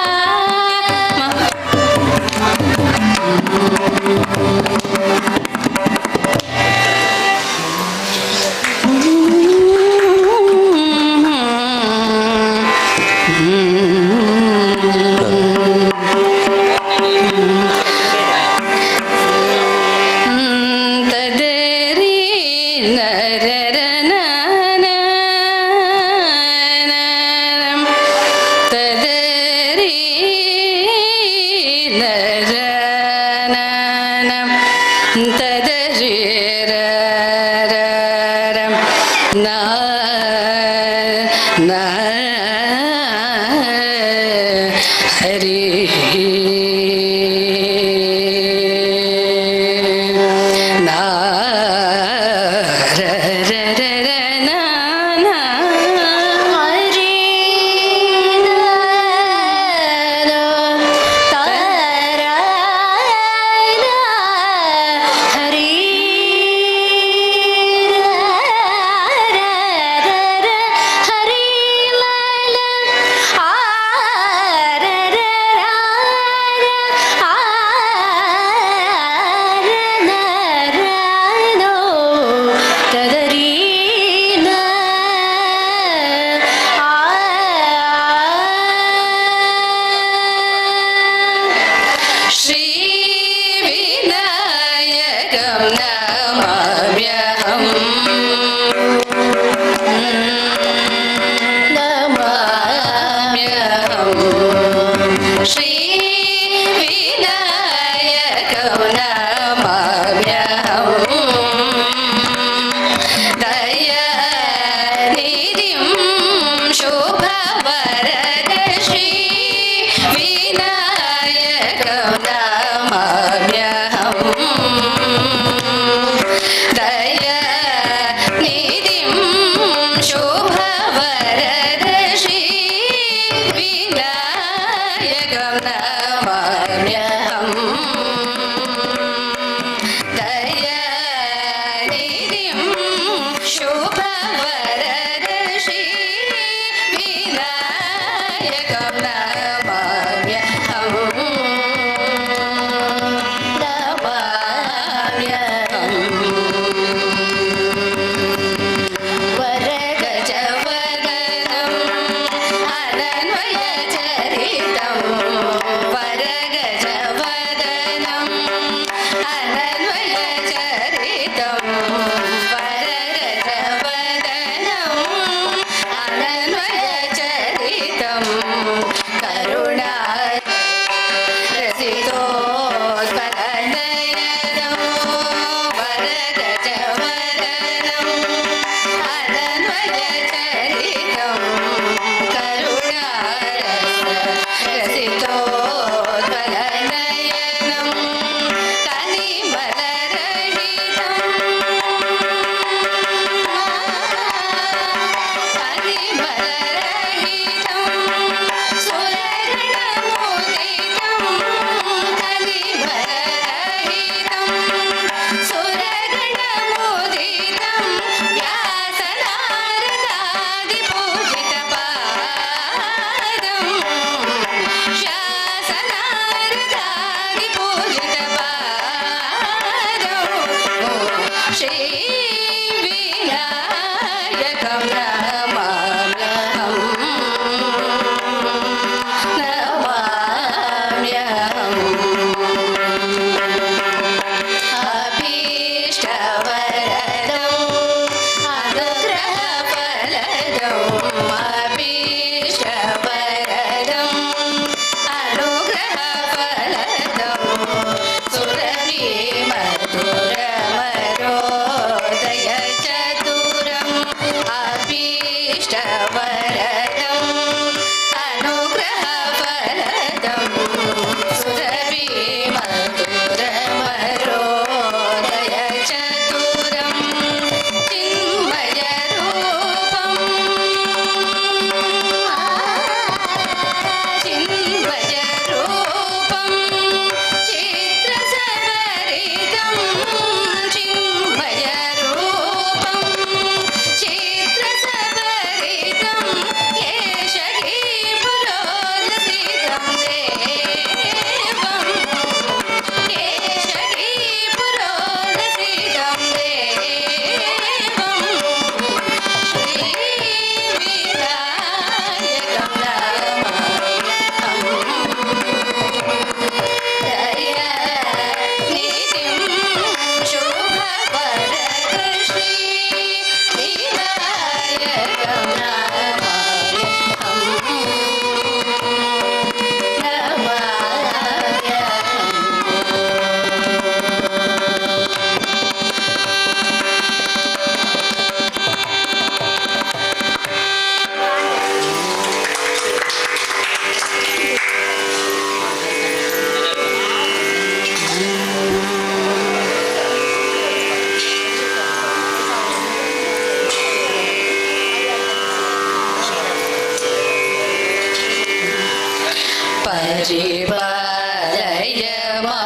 परिपालय मां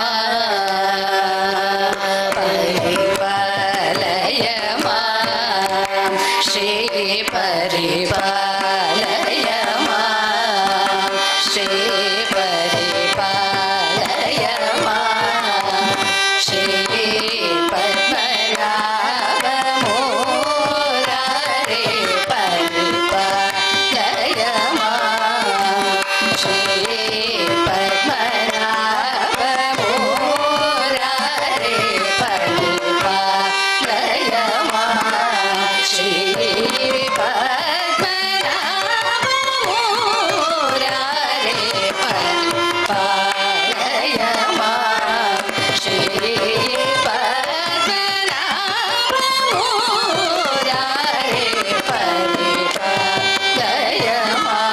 परिपालय मां श्री परिपालय मां श्री परिपालय मां श्री पद्मनाभ मुरारे परिपालय मां श्री पद्मनाभ मुरारे परिपालय मां श्री पद्मनाभ मुरारे परिपालय मां श्री पद्मनाभ मुरारे परिपालय मां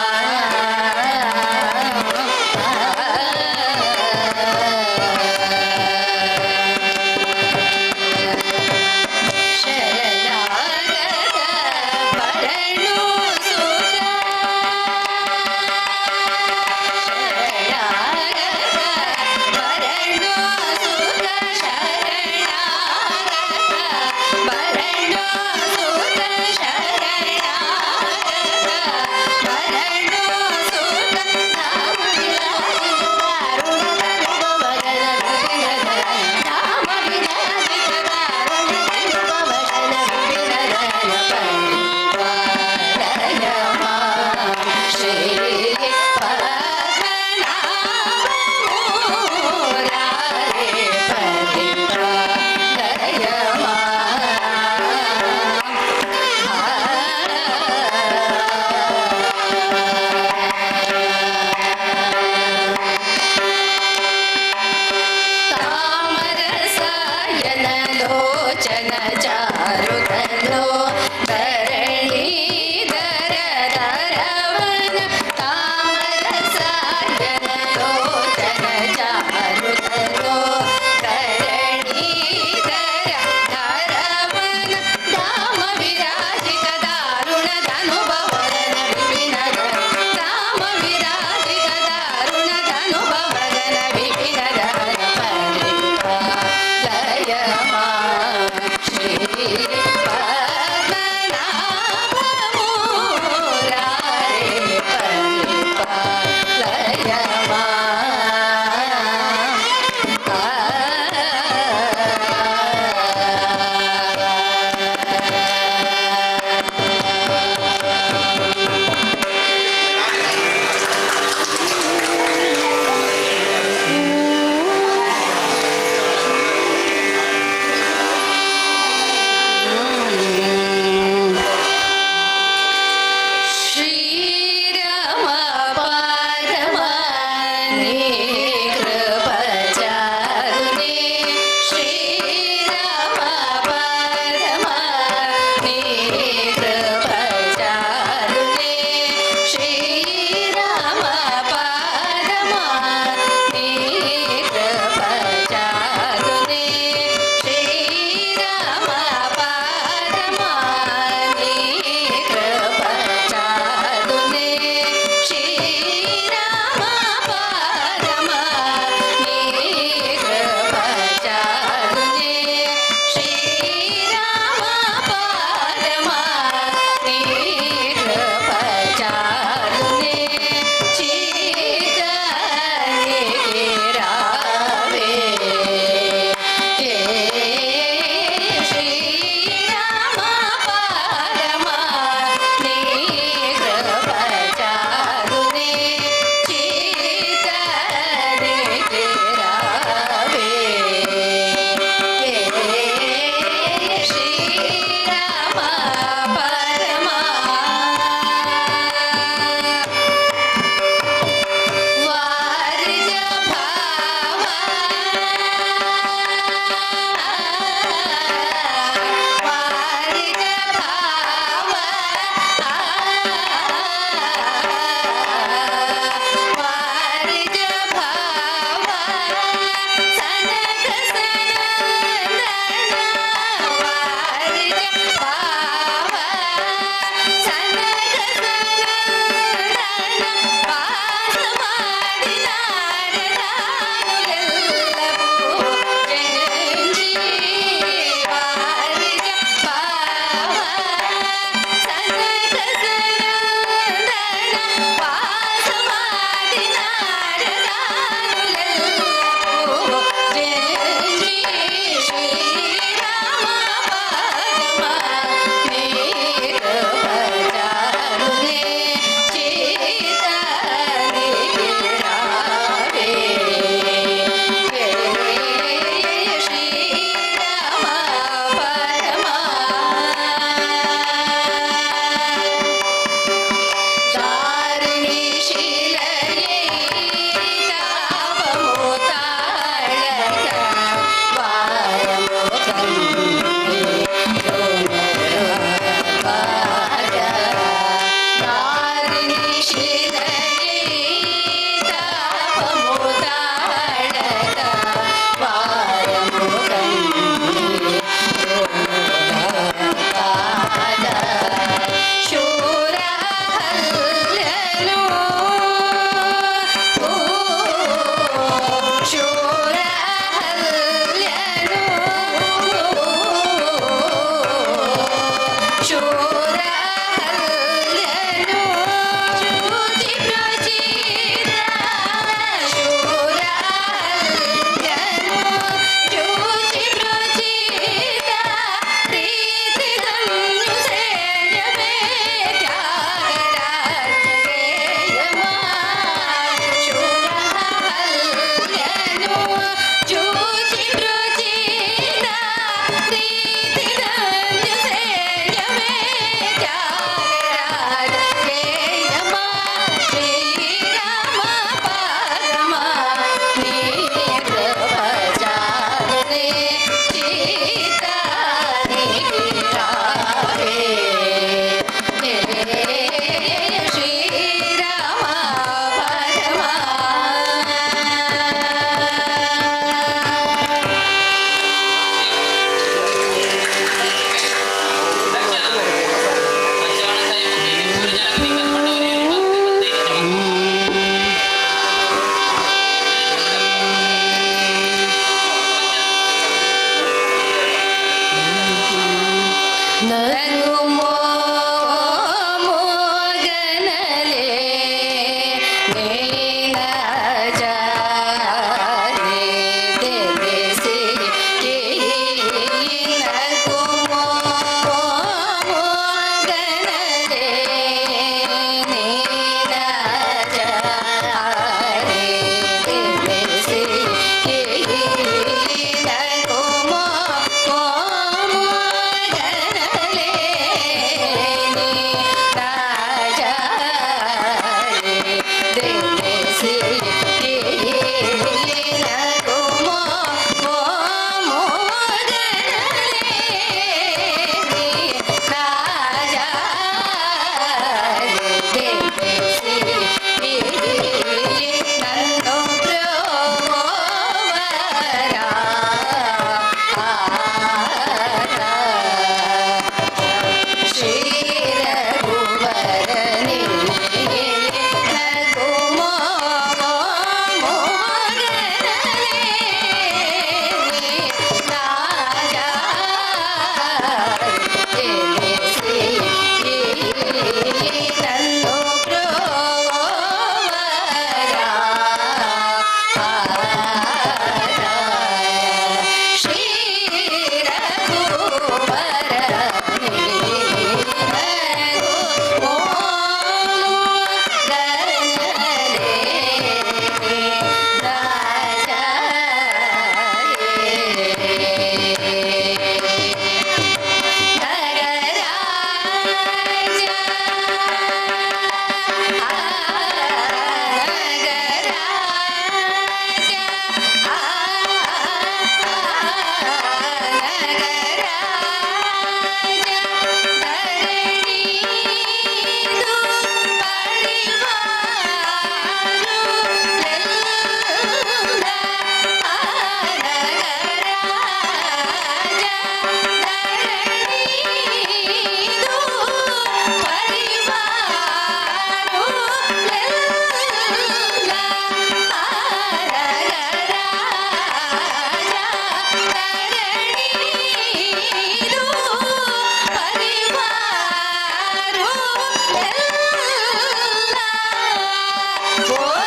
Hare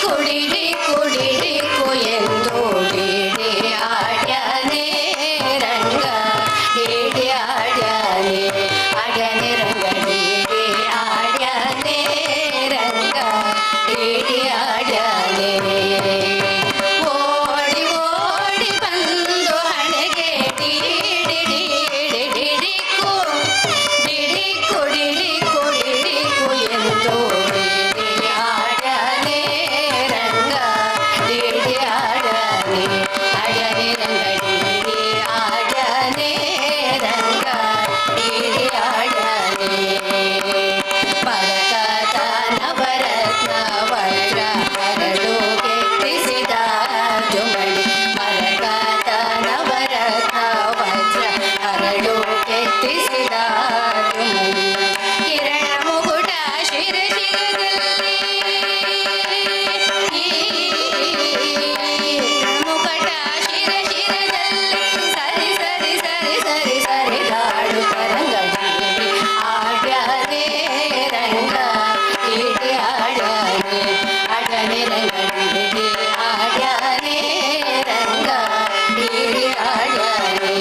ಕುಡಿರಿ ಕುಡಿರಿ ಎಂದು ಡಿಡಿ ಆಡ್ಯಾನೆ ರಂಗ ಡಿಡಿ ಆಡ್ಯಾನೆ ಆಡ್ಯಾನೆ ರಂಗ ಡಿಡಿ ಆಡ್ಯಾನೆ ರಂಗ ಡಿಡಿ ಆಡ್ಯಾನೆ ಓಡಿ ಓಡಿ ಬಂದು ಹಣೆಗೆ ಡಿಡಿಡಿಡಿಡಿಡಿಡಿಕು ಡಿಡಿಕು ಡಿಡಿಕು ಡಿಡಿಕು ಎಂದು ಡಿಡಿ ಆಡ್ಯಾನೆ ರಂಗ ಡಿಡಿ ಆಡ್ಯಾನೆ ಆಡ್ಯಾನೆ ರಂಗ ಡಿಡಿ ಆಡ್ಯಾನೆ ರಂಗ ಡಿಡಿ ಆಡ್ಯಾನೆ ಪರಕತ ನವರತ್ನ ವಜ್ರ ಹರಳು ಕೆತ್ತಿಸಿದ ಜುಮಡಿ ಪರಕತ ನವರತ್ನ ವಜ್ರ ಹರಳು ಕೆತ್ತಿಸಿದ ಜುಮಡಿ ಕಿರಣ ಮುಗುಟ ಶಿರಶಿರದಲ್ಲಿ ಮುಕಟ ಶಿರಶಿರದಲ್ಲಿ ಸರಿ ಸರಿ ಸರಿ ಸರಿ ಸರಿ ದಾಡು ತರಂಗ ಡಿಡಿ ಆಡ್ಯಾನೆ ರಂಗ ಡಿಡಿ ಆಡ್ಯಾನೆ ಆಡ್ಯಾನೆ ರಂಗ ಡಿಡಿ ಆಡ್ಯಾನೆ ರಂಗ ಡಿಡಿ ಆಡ್ಯಾನೆ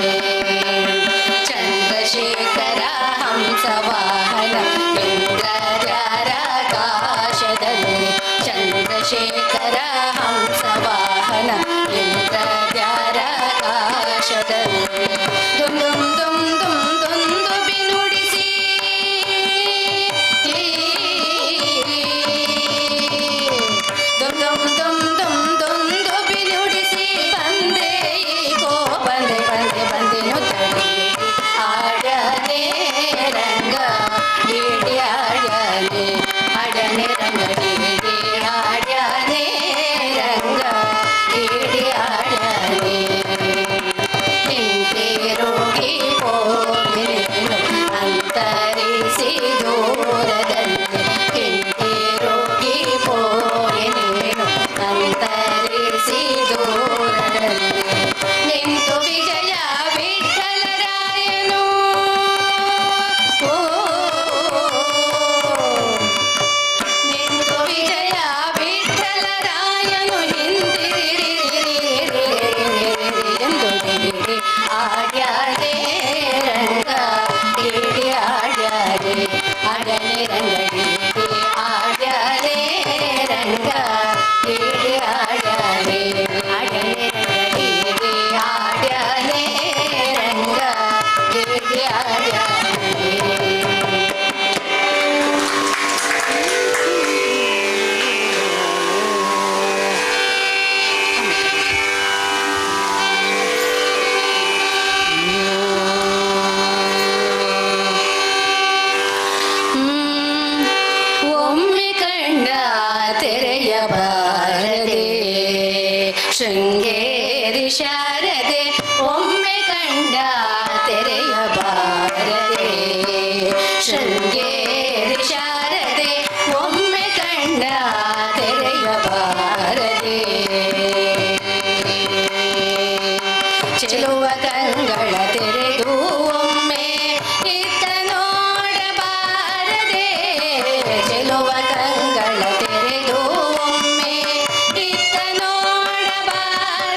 ಚಂದ್ರಶೇಖರ ಹಂಸವಾಹನ ಇಂದ್ರಜಾರಾಕಾಶದಲ್ಲಿ ಚಂದ್ರಶೇಖರ ಹಂಸವಾಹನ ಇಂದ್ರಜಾರಾಕಾಶದಲ್ಲಿ ದುಮ್ ದುಮ್ ದುಮ್ ದುಮ್ ದುಂದುಬಿ ನುಡಿಸಿ ದುಮ್ ದುಮ್ ದುಮ್ ದುಮ್ ದುಂದುಬಿ ನುಡಿಸಿ ಬಂದೆ ಈಗೋ ಬಂದೆ ಬಂದೆ ಬಂದೆ ನುತ್ತಡಿ ಆಡ್ಯಾನೆ ರಂಗ ಡಿಡಿ ಆಡ್ಯಾನೆ ಆಡ್ಯಾನೆ ರಂಗ ಡಿಡಿ ಆಡ್ಯಾನೆ ರಂಗ ಡಿಡಿ ಆಡ್ಯಾನೆ ಹಿಂತಿರುಗಿ ಹೋಗಿರೇನು ಅಂತರಿಸಿ ದೂರದಲ್ಲಿ ಹಿಂತಿರುಗಿ ಹೋಗಿರೇನು ಅಂತರಿಸಿ ದೂರದಲ್ಲಿ ನಿಂತು ವಿಜಯ ವಿಠಲರಾಯನು ನಿಂತು ವಿಜಯ ವಿಠಲರಾಯನು ಎಂದು ಡಿಡಿ ಆಡ್ಯಾನೆ ರಂಗ ಡಿಡಿ ಆಡ್ಯಾನೆ ಆಡ್ಯಾನೆ ರಂಗ ಡಿಡಿ ಆಡ್ಯಾನೆ ರಂಗ ಡಿಡಿ ಆಡ್ಯಾನೆ ಆಡ್ಯಾನೆ ರಂಗ ಡಿಡಿ ಆಡ್ಯಾನೆ ರಂಗ ಡಿಡಿ ಆಡ್ಯಾನೆ ಒಮ್ಮೆ ಕಂಡ ತೆರೆಯಬಾರದೆ ಶೃಂಗೇರಿ ಶಾರದೆ ಒಮ್ಮೆ ಕಂಡ ತೆರೆಯಬಾರದೆ ಶೃಂಗೇರಿ ಶಾರದೆ ಒಮ್ಮೆ ಕಂಡ ತೆರೆಯಬಾರದೆ ಚೆಲುವ ಕಂಗಳ ತೆರೆದು ಒಮ್ಮೆ ಇತ್ತ ನೋಡಬಾರದೆ ಚೆಲುವ ಕಂಗಳ ತೆರೆದು ಒಮ್ಮೆ ಇತ್ತ ನೋಡಬಾರದೆ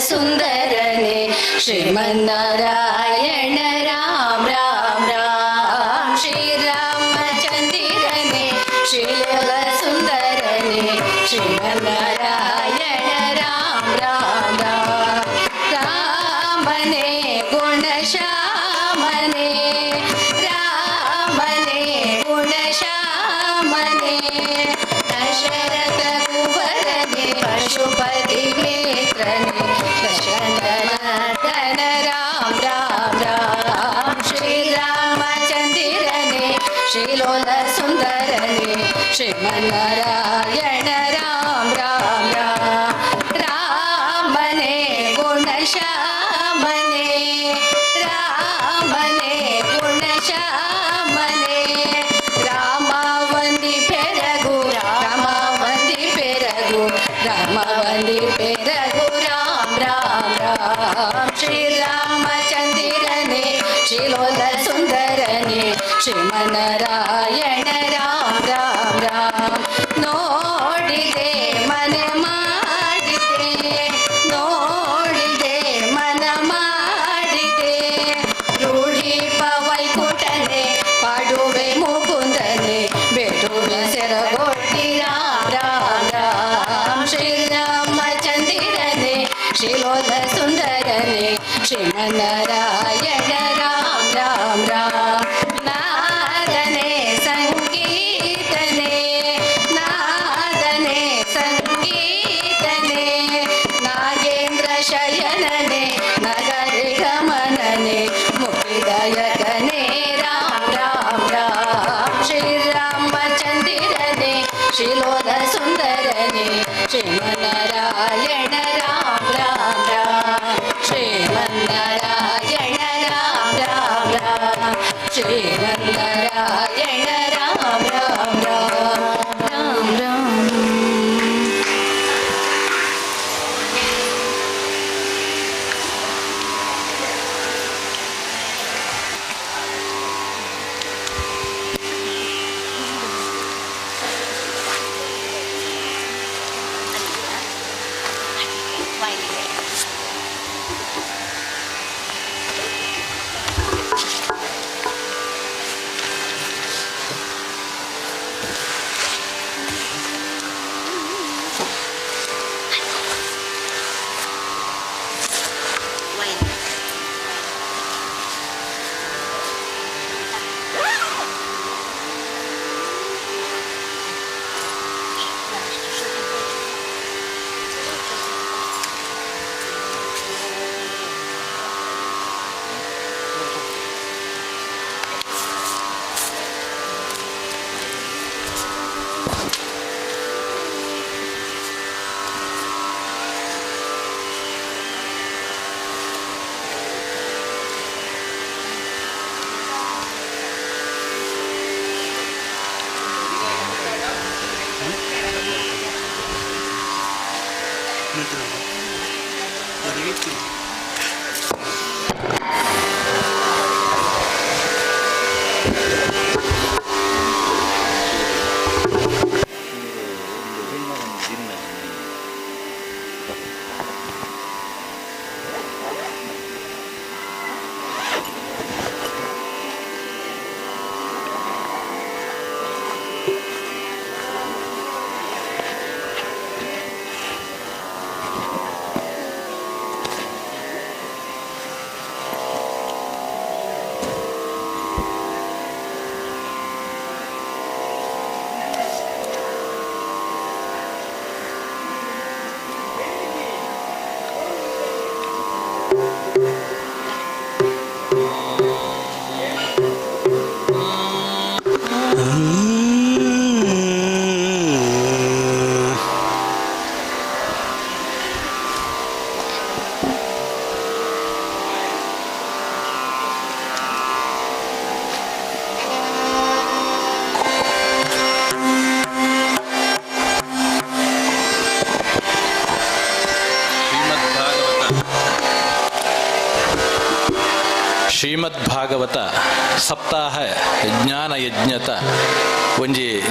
ಸುಂದರನೆ ಶ್ರೀಮನ್ನಾರಾಯಣ ರಾಮ ರಾಮ ರಾಮ ಶ್ರೀರಾಮಚಂದಿರನೆ ಶ್ರೀಲೋಲ ಸುಂದರನೆ ಶ್ರೀಮನ್ನಾರಾಯಣ ರಾಮ ರಾಮ ರಾಮ ರಾಮನೇ ಗುಣಶ್ಯಾಮನೆ ರಾಮನೇ ಗುಣಶ್ಯಾಮನೆ ದಶರಥ ಕುವರನೆ ಪಶುಪತಿ ಮಿತ್ರನೆ ದಶನಂದನ ರಾಮ ರಾಮ ರಾಮ ಶ್ರೀರಾಮಚಂದಿರನೆ ಶ್ರೀಲೋಲ ಸುಂದರನೆ ಶ್ರೀಮನ್ನಾರಾಯಣ ರಾಮ ರಾಮ ರಾಮ ರಾಮನೇ ಗುಣಶ್ಯಾಮನೆ ರಾಮನೇ ಗುಣಶ್ಯಾಮನೆ ರಾಮ ವಂದಿ ಪೆರಗು ರಾಮ ವಂದಿ ಪೆರಗು ರಾಮ ವಂದಿ ಪೆರಗು ರಾಮ ರಾಮ ರಾಮ ಶ್ರೀರಾಮಚಂದಿರನೆ ಶ್ರೀಲೋಲ ಸುಂದರನೆ ಶ್ರೀಮನ್ನಾರಾಯಣ ರಾಮ ರಾಮ ರಾಮ ನೋಡಿದೆ ಮನೆ ಮಾಡಿದೆ ನೋಡಿದೆ ಮನ ಮಾಡಿದೆ ರೂಢಿ ಪವೈಕುಟನೆ ಪಾಡುವೆ ಮುಕುಂದನೆ ಬೇಡುವೆ ಸೆರಗೊಟ್ಟಿ ರಾಮ ರಾಮ ರಾಮ ಶ್ರೀರಾಮಚಂದಿರನೆ ಶ್ರೀಲೋಲ ಸುಂದರನೆ ಶ್ರೀಮನ್ನಾರಾಯಣ ರಾಮ ರಾಮ ರಾಮ ನಾದನೆ ಸಂಗೀತನೆ ನಾದನೆ ಸಂಗೀತನೆ ನಾಗೇಂದ್ರ ಶಯನನೆ ನಗರಿ ಗಮನನೆ ಮುಕ್ತಿದಾಯಕನೆ ರಾಮ ರಾಮ ರಾಮ ಶ್ರೀರಾಮಚಂದಿರನೆ ಶ್ರೀಲೋಲ ಸುಂದರನೆ ಶ್ರೀಮನ್ನಾರಾಯಣ ರಾಮ ರಾಮ ರಾಮ ಶ್ರೀಮನ್ನಾರಾಯಣ ರಾಮ ರಾಮ ರಾಮ ಶ್ರೀಮನ್ನಾರಾಯಣ ರಾಮ ರಾಮ ರಾಮ ರಾಮ ರಾಮ ಶ್ರೀಮದ್ಭಾಗವತ ಸಪ್ತಾಹ ಜ್ಞಾನ ಯಜ್ಞತ ಒಂಜಿ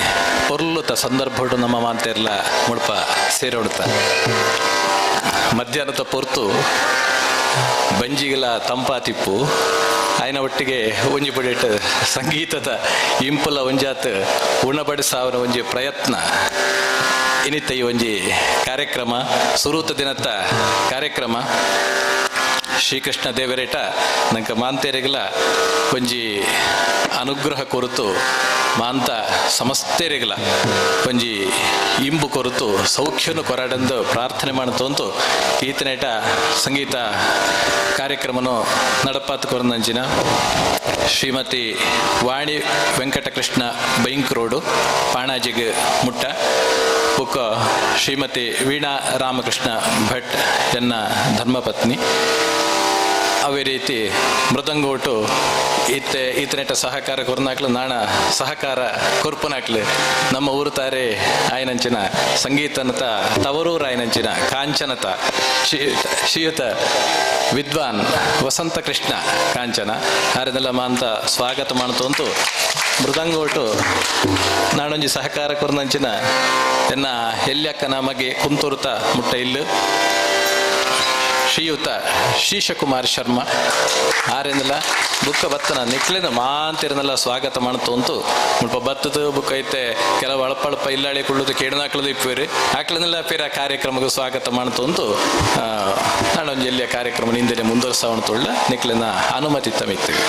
ಪೊರ್ಲುತ ಸಂದರ್ಭಡು ನಮ್ಮ ಮಾತೆರ್ಲ ಮುಳ್ಪ ಸೇರೋಡ್ತ ಮಧ್ಯಾಹ್ನದ ಪೊರ್ತು ಬಂಜಿಗಳ ತಂಪಾತಿಪ್ಪು ಆಯ್ನ ಒಟ್ಟಿಗೆ ಒಂಜಿ ಪಡೆಟ್ ಸಂಗೀತದ ಇಂಪುಲ ಒಂಜಾತ್ ಉಣಬಡಿಸಾವನ ಒಂಜಿ ಪ್ರಯತ್ನ ಇನಿತ್ತ ಈ ಒಂಜಿ ಕಾರ್ಯಕ್ರಮ ಸುರೂತ ದಿನದ ಕಾರ್ಯಕ್ರಮ ಶ್ರೀಕೃಷ್ಣ ದೇವರೇಟ ನಂಗೆ ಮಾಂತೇರೆಗಲ ಒಂಜಿ ಅನುಗ್ರಹ ಕೊರತು ಮಾಂತ ಸಮಸ್ತೆರೆಗಲ ಒಂಜಿ ಇಂಬು ಕೊರತು ಸೌಖ್ಯನು ಕೊರಾಡಂದು ಪ್ರಾರ್ಥನೆ ಮಾಡ್ತಂತು ಈತನೇಟ ಸಂಗೀತ ಕಾರ್ಯಕ್ರಮನು ನಡಪಾತ್ ಕೊರಂದಂಚಿನ ಶ್ರೀಮತಿ ವಾಣಿ ವೆಂಕಟಕೃಷ್ಣ ಬೈಂಕ್ ರೋಡು ಪಾಣಾಜಿಗೆ ಮುಟ್ಟ ಬುಕ್ಕ ಶ್ರೀಮತಿ ವೀಣಾ ರಾಮಕೃಷ್ಣ ಭಟ್ ಎನ್ನ ಧರ್ಮಪತ್ನಿ ಅವೇ ರೀತಿ ಮೃದಂಗೋಟು ಈತನೆಟ ಸಹಕಾರ ಕೊರ್ನಾಕ್ಲು ನಾಣ ಸಹಕಾರ ಕೊರ್ಪುನಾಕ್ಲು ನಮ್ಮ ಊರು ತಾರೆ ಆಯ್ನಂಚಿನ ಸಂಗೀತನತ ತವರೂರು ಆಯ್ನಂಚಿನ ಕಾಂಚನತ ಶ್ರೀಯುತ ವಿದ್ವಾನ್ ವಸಂತ ಕೃಷ್ಣ ಕಾಂಚನ ಹಾರದೆಲ್ಲ ಮಾಂತ ಸ್ವಾಗತ ಮಾಡ್ತಂತು ಮೃದಂಗೋಟು ನಾನೊಂಜಿ ಸಹಕಾರ ಕೊರ್ನಂಚಿನ ಎನ್ನ ಎಲ್ಯಕ್ಕ ನಮಗೆ ಕುಂತೂರುತ ಮುಟ್ಟ ಇಲ್ಲು ಶ್ರೀಯುತ ಶೀಶಕುಮಾರ್ ಶರ್ಮಾ ಆರೆಂದಲ ಬುಕ್ಕ ಬತ್ತನ ನಿಕ್ಲಿನ ಮಾಂತಿರನೆಲ್ಲ ಸ್ವಾಗತ ಮಾಡ್ತಂತು ಮುಲ್ಪ ಬತ್ತದ ಬುಕ್ ಐತೆ ಕೆಲವು ಅಳಪಳಪ ಇಲ್ಲಾಳಿ ಕೊಳ್ಳೋದು ಕೇಡನಾಕ್ಳದು ಇಪ್ಪೇರಿ ಆಕ್ಳನೆಲ್ಲ ಪೇರ ಕಾರ್ಯಕ್ರಮಕ್ಕೆ ಸ್ವಾಗತ ಮಾಡ್ತಂತು ನಾನೊಂದು ಎಲ್ಲಿಯ ಕಾರ್ಯಕ್ರಮ ನಿಂದನೆ ಮುಂದುವರ್ಸವಣ ತೊಳ್ಳ ನಿಕ್ಲಿನ ಅನುಮತಿ ತಮಿತ್ತೀವಿ.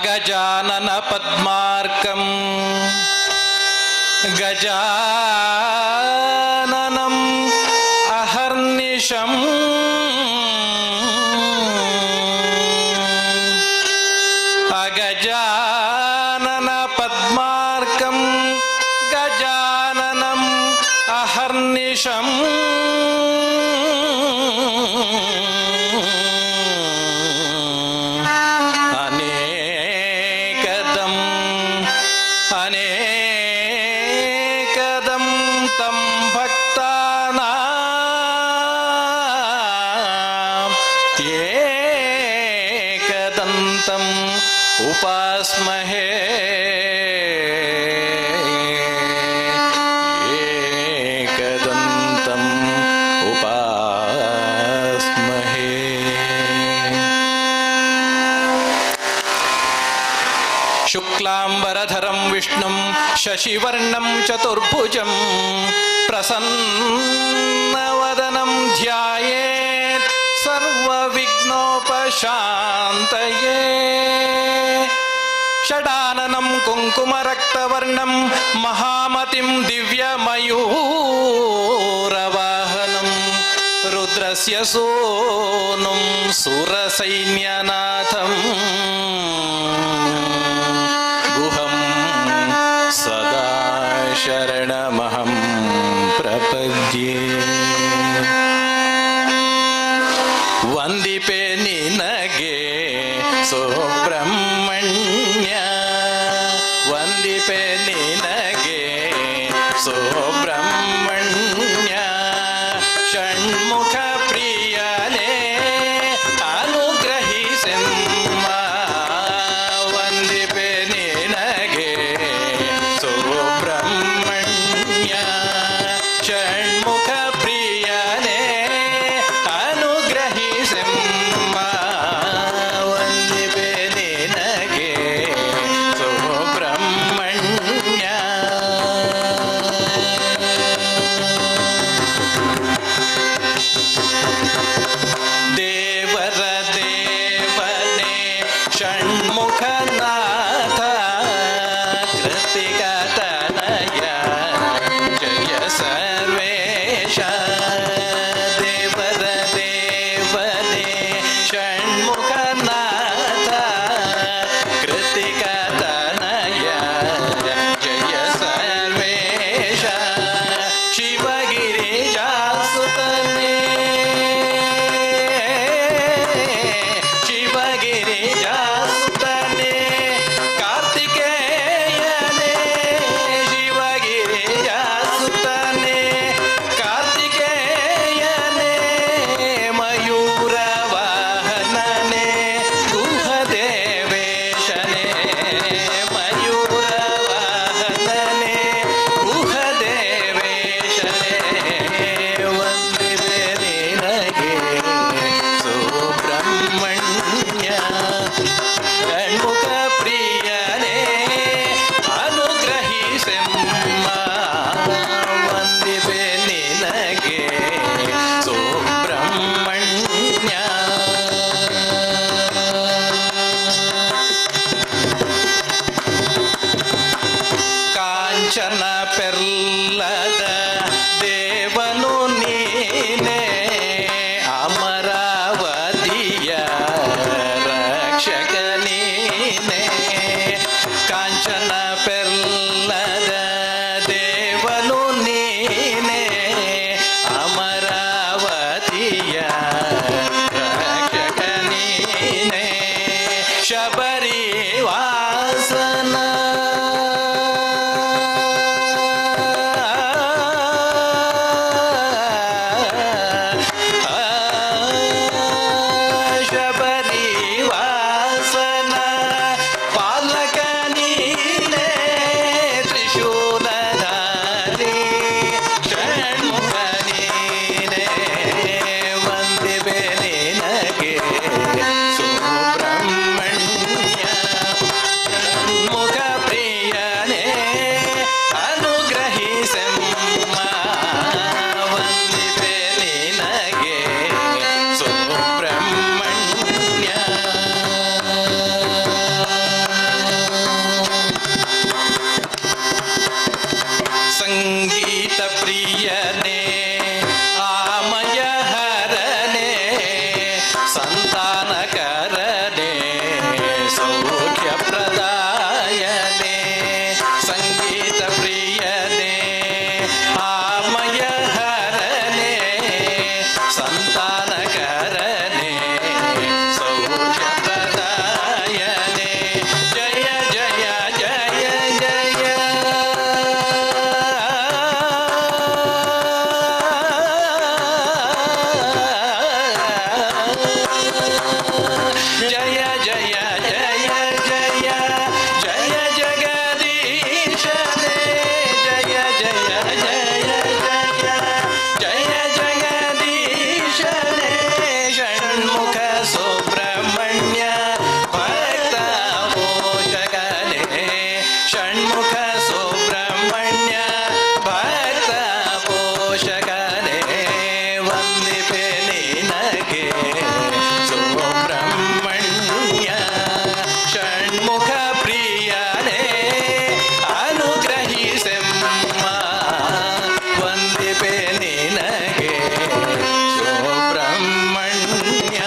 गजानन पद्मार्कं गजाननम् अहर्निशम् अगजानन पद्मार्कं गजाननम् अहर्निशम् अनेकदं तं भक्तानां एकदन्तम् उपास्महे एकदन्तम् उपास्महे. शुक्लांबरधरं विष्णुं शशिवर्णं चतुर्भुजं प्रसन्नवदनं ध्यायेत् सर्वविघ्नोपशान्तये. षडाननं कुङ्कुमरक्तवर्णं महामतिं दिव्यमयूरवाहनं रुद्रस्य सोनुं सुरसैन्यनाथं गुहं सदा शरणमहं प्रपद्ये. ವಂದಿಪೆ ನಿನಗೆ ಸುಬ್ರಹ್ಮಣ್ಯ, ವಂದಿಪೆ ನಿನಗೆ ಸುಬ್ರಹ್ಮಣ್ಯ, ಷಣ್ಮುಖ ಪ್ರಿಯನೇ ಅನುಗ್ರಹಿಸೆಮ್ಮ. ವಂದಿಪೆ ನಿನಗೆ ಸುಬ್ರಹ್ಮಣ್ಯ, ಷಣ್ಮುಖ ಪ್ರಿಯನೇ ಕಾಂಚನ ಪೆರ್ಲದ ದೇವನು ನೀನೇ ಅಮರಾವತಿಯ ರಕ್ಷಕ ನೀನೇ ಶಬರಿ ವಾಸನ ಶಬರಿ ವಾಸನ ಪಾಲಕ ನೀನೇ ತ್ರಿಶೂಲಧಾರಿ ಷಣ್ಮುಖ ನೀನೇ ವಂದಿಬೆ ನಿನಗೆ ಸುಬ್ರಹ್ಮಣ್ಯ ಷಣ್ಮುಖ ಪ್ರಿಯನೇ ಅನುಗ್ರಹಿಸೆಮ್ಮ ವಂದಿಬೆ ನಿನಗೆ ಸುಬ್ರಹ್ಮಣ್ಯ ಸಂಗೀತ ಪ್ರಿಯನೇ ಆಮಯ ಹರನೇ ಸಂತಾನಕರನೇ ಸೌಖ್ಯ ಪ್ರದಾಯನೇ ಸಂಗೀತ ಪ್ರಿಯನೇ ಆಮಯ ಹರನೇ ಸಂತಾನಕರನೇ ಸೌಖ್ಯ ಪ್ರದಾಯನೇ ಜಯ ಜಯ ಜಯ ಜಯ ಜಯ ಜಯ ಜಯ ಜಯ ಜಯ ಜಗದೀಶನೇ ಜಯ ಜಯ ಜಯ ಜಯ ಜಯ ಜಗದೀಶನೇ ಷಣ್ಮುಖ ಸುಬ್ರಹ್ಮಣ್ಯ ಭಕ್ತ ಪೋಷಕನೇ ಷಣ್ಮುಖ ಸುಬ್ರಹ್ಮಣ್ಯ ಭಕ್ತ ಪೋಷಕನೇ ವಂದಿಪೆ ನಿನಗೆ ಸುಬ್ರಹ್ಮಣ್ಯ ಷಣ್ಮುಖ ಪ್ರಿಯನೇ ಅನುಗ್ರಹಿಸೆಮ್ಮ ವಂದಿಪೆ ನಿನಗೆ ಸುಬ್ರಹ್ಮಣ್ಯ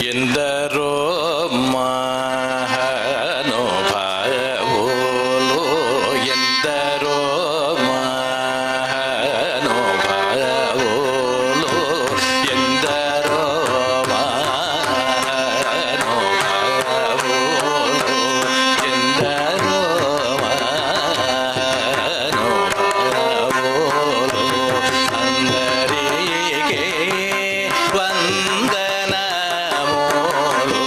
ಎಂದರೋ ಮಹಾನುಭಾವೋಲು ಎಂದರೋ ಮಹಾನುಭಾವೋಲು ಎಂದರೋ ಮಹಾನುಭಾವೋಲು ಎಂದರೋ ಮಹಾನುಭಾವೋಲು ಅಂದರಿಗೆ ವಂದನ Molu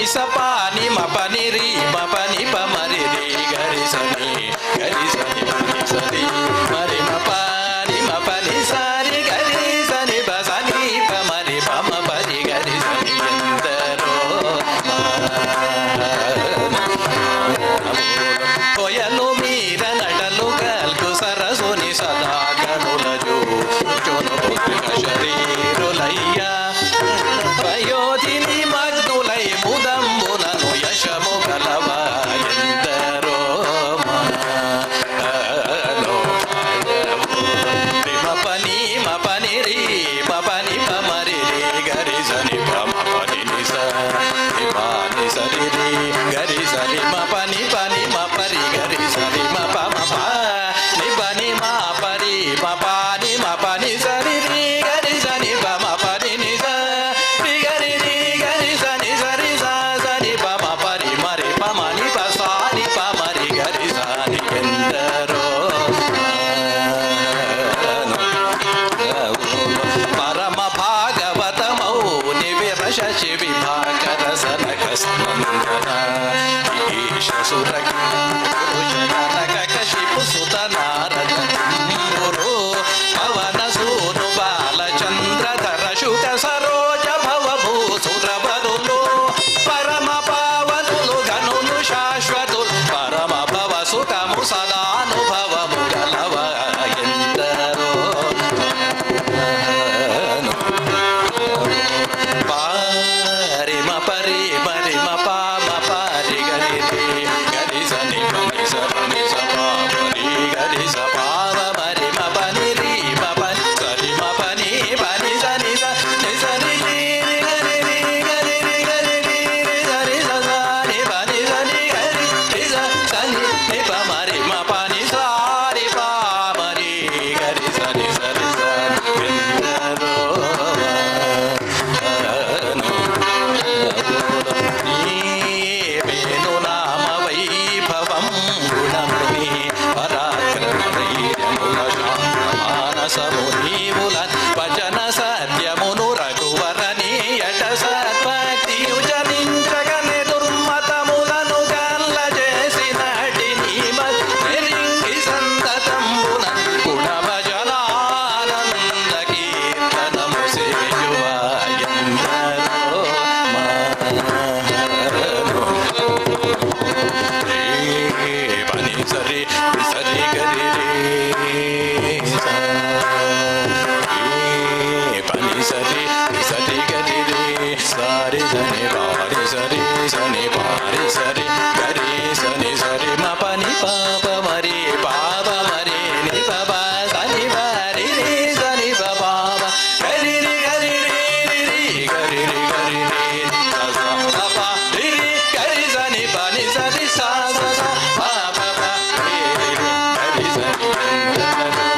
ni sa pa ni ma pa ni ri ma pa ni pa ma ri ri ga ri sa ni ma ni sa ri ma ri ma pa ni sa ri ga ri sa ni pa ma ri pa ma pa ri ga ri sa ni ಎಂದರೋ ಕೊಯಲು ಮೀರ ನಡಲು ಗಲ್ಕು ಸರಸುನಿ ಸದಾ ಗನುಲಜು ಚೋನು ಪುತ್ರ ಶರೀರುಲಯ್ಯ ಪ್ರಯೋಧಿನಿ ಮಗ್ನುಲೈ ಮುದಂಬುನನು ಯಶಮು ಗಲವ ಎಂದರೋ ಮಪನಿ ಮಪನಿ ರೀ ಮಪನಿ ಪಮರಿ ರೀ ಗರಿ ಸನಿ ಪಮಪನಿ ನಿಸ ನಿಪಾನಿ ಸರಿ ರೀ ಗರಿ ಸರಿ ಮಪನಿ ಪನಿ ಮಪರಿ ಗರಿ ಸರಿ ಮಪ ಮಪ ನಿಪನಿ ಮಪರಿ ಮಪಾನಿ ಮಪನಿ ಸರಿ ರೀ ಗರಿ ಸನಿ ಪಮಪನಿ ನಿಸ ರಿ ಗರಿ ಸನಿ ಸರಿ ಸನಿ ಪಮಪರಿ ಮರಿ ಪಮನಿ ಪಸಾನಿ ಪಮರಿ ಗರಿ ಸನಿ ಎಂದರೋ ಪರಮ ಭಾಗವತ ಮೌನಿ ವಿರಶಿ ವಿಭಾಕರ ಸನಕ ಸ್ಮಂದನ ಈಶ ಸುರಕ ಕಶಿಪು ಸುತ ನಾರದ ಗುರು ಪವನ ಸೂನು ಬಾಲಚಂದ್ರಧರ ಶುಕ ಸರೋಜ ಭವ ಭೂಸುರ ಬರುಲು ಪರಮ ಪಾವನುಲು ಘನುಲು ಶಾಶ್ವತುಲ್ ಪರಮ ಭವ ಸುಖಮು ಸದಾನುಭವ ಮುಗಲವ ಎಂದರೋ ಪಾರಿ ಮ ಪರಿ ಮರಿ ಮ ಪಾ ಮ ಪಾರಿ ಗರಿ ಗರಿ ಸನಿ ಪನಿ ಸ ಪನಿ ಸ ಪಾ ಪರಿ ಗರಿ ಸ ಪಾವ ಮರಿ ಮ ಪನಿ ರೀ ಮ ಪನಿ ಸರಿ ಮ ಪನಿ ಪನಿ ಸನಿ ಸ ನಿ ಸರಿ ರೀ ಗರಿ ರೀ ಗರಿ ರೀ ಗರಿ ರೀ ಗರಿ ಸ ಸನಿ ಪನಿ ಸನಿ ಗರಿ ರಿ ಸ ಸನಿ ನಿ ಪ ಮರಿ ಮ ಪನಿ ಸಾರಿ ಪಾ ಮರಿ ಗರಿ ಸನಿ ಸರಿ ಸ ಎಂದರೋ ನೀವೇನು ನಾಮ ವೈಭವಂ ಗುಣಮುನಿ ಪರಾಕ್ರಮಧೈರ್ಯಮುಲ ಮಾನಸಮುನೀವುಲ ಭಜನ ಸತ್ಯಮುನು ರಘುವರನೀಯಟ ಸತ್ಭಕ್ತಿಯುಜ ನಿಂಚಗನೆ ದುರ್ಮತములను గల్ల చేసి నటి నీమ నెరింగి సంతతంబున గుణ భజనానంద కీర్తనము సేయువ ఎందరో పని సరి సరి గరి పని సరి సరి గరి సారి సని పారి సరి సని పారి సరి గరి సని సరి మ పని పాప మరి పాప మరి ని పబ సని మరి ని సని పబ గరి రి గరి రి రి గరి రి గరి రి స స ప రి రి గరి సని పని సరి స స స ప ప ప రి రి గరి సని ఎందరో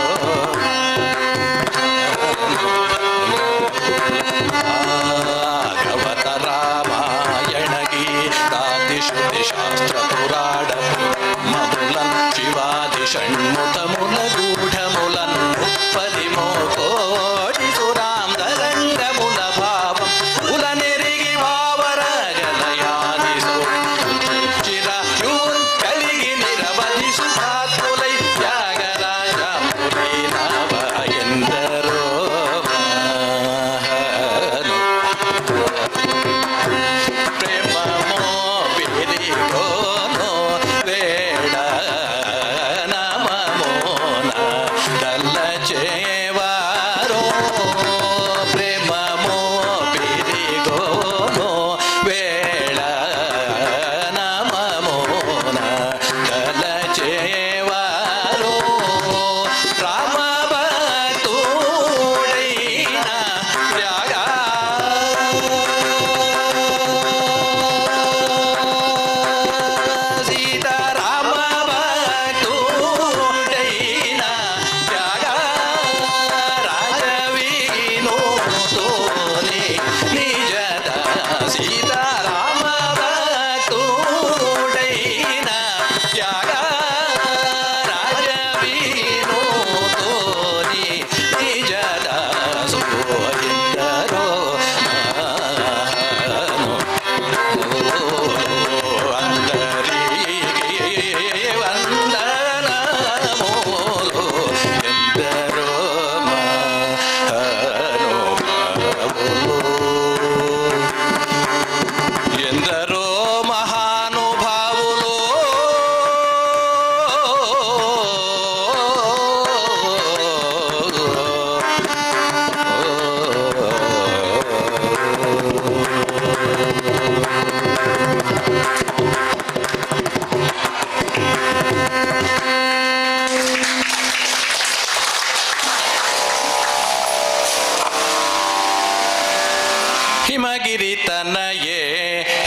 ಹಿಮಗಿರಿ ತನಯೇ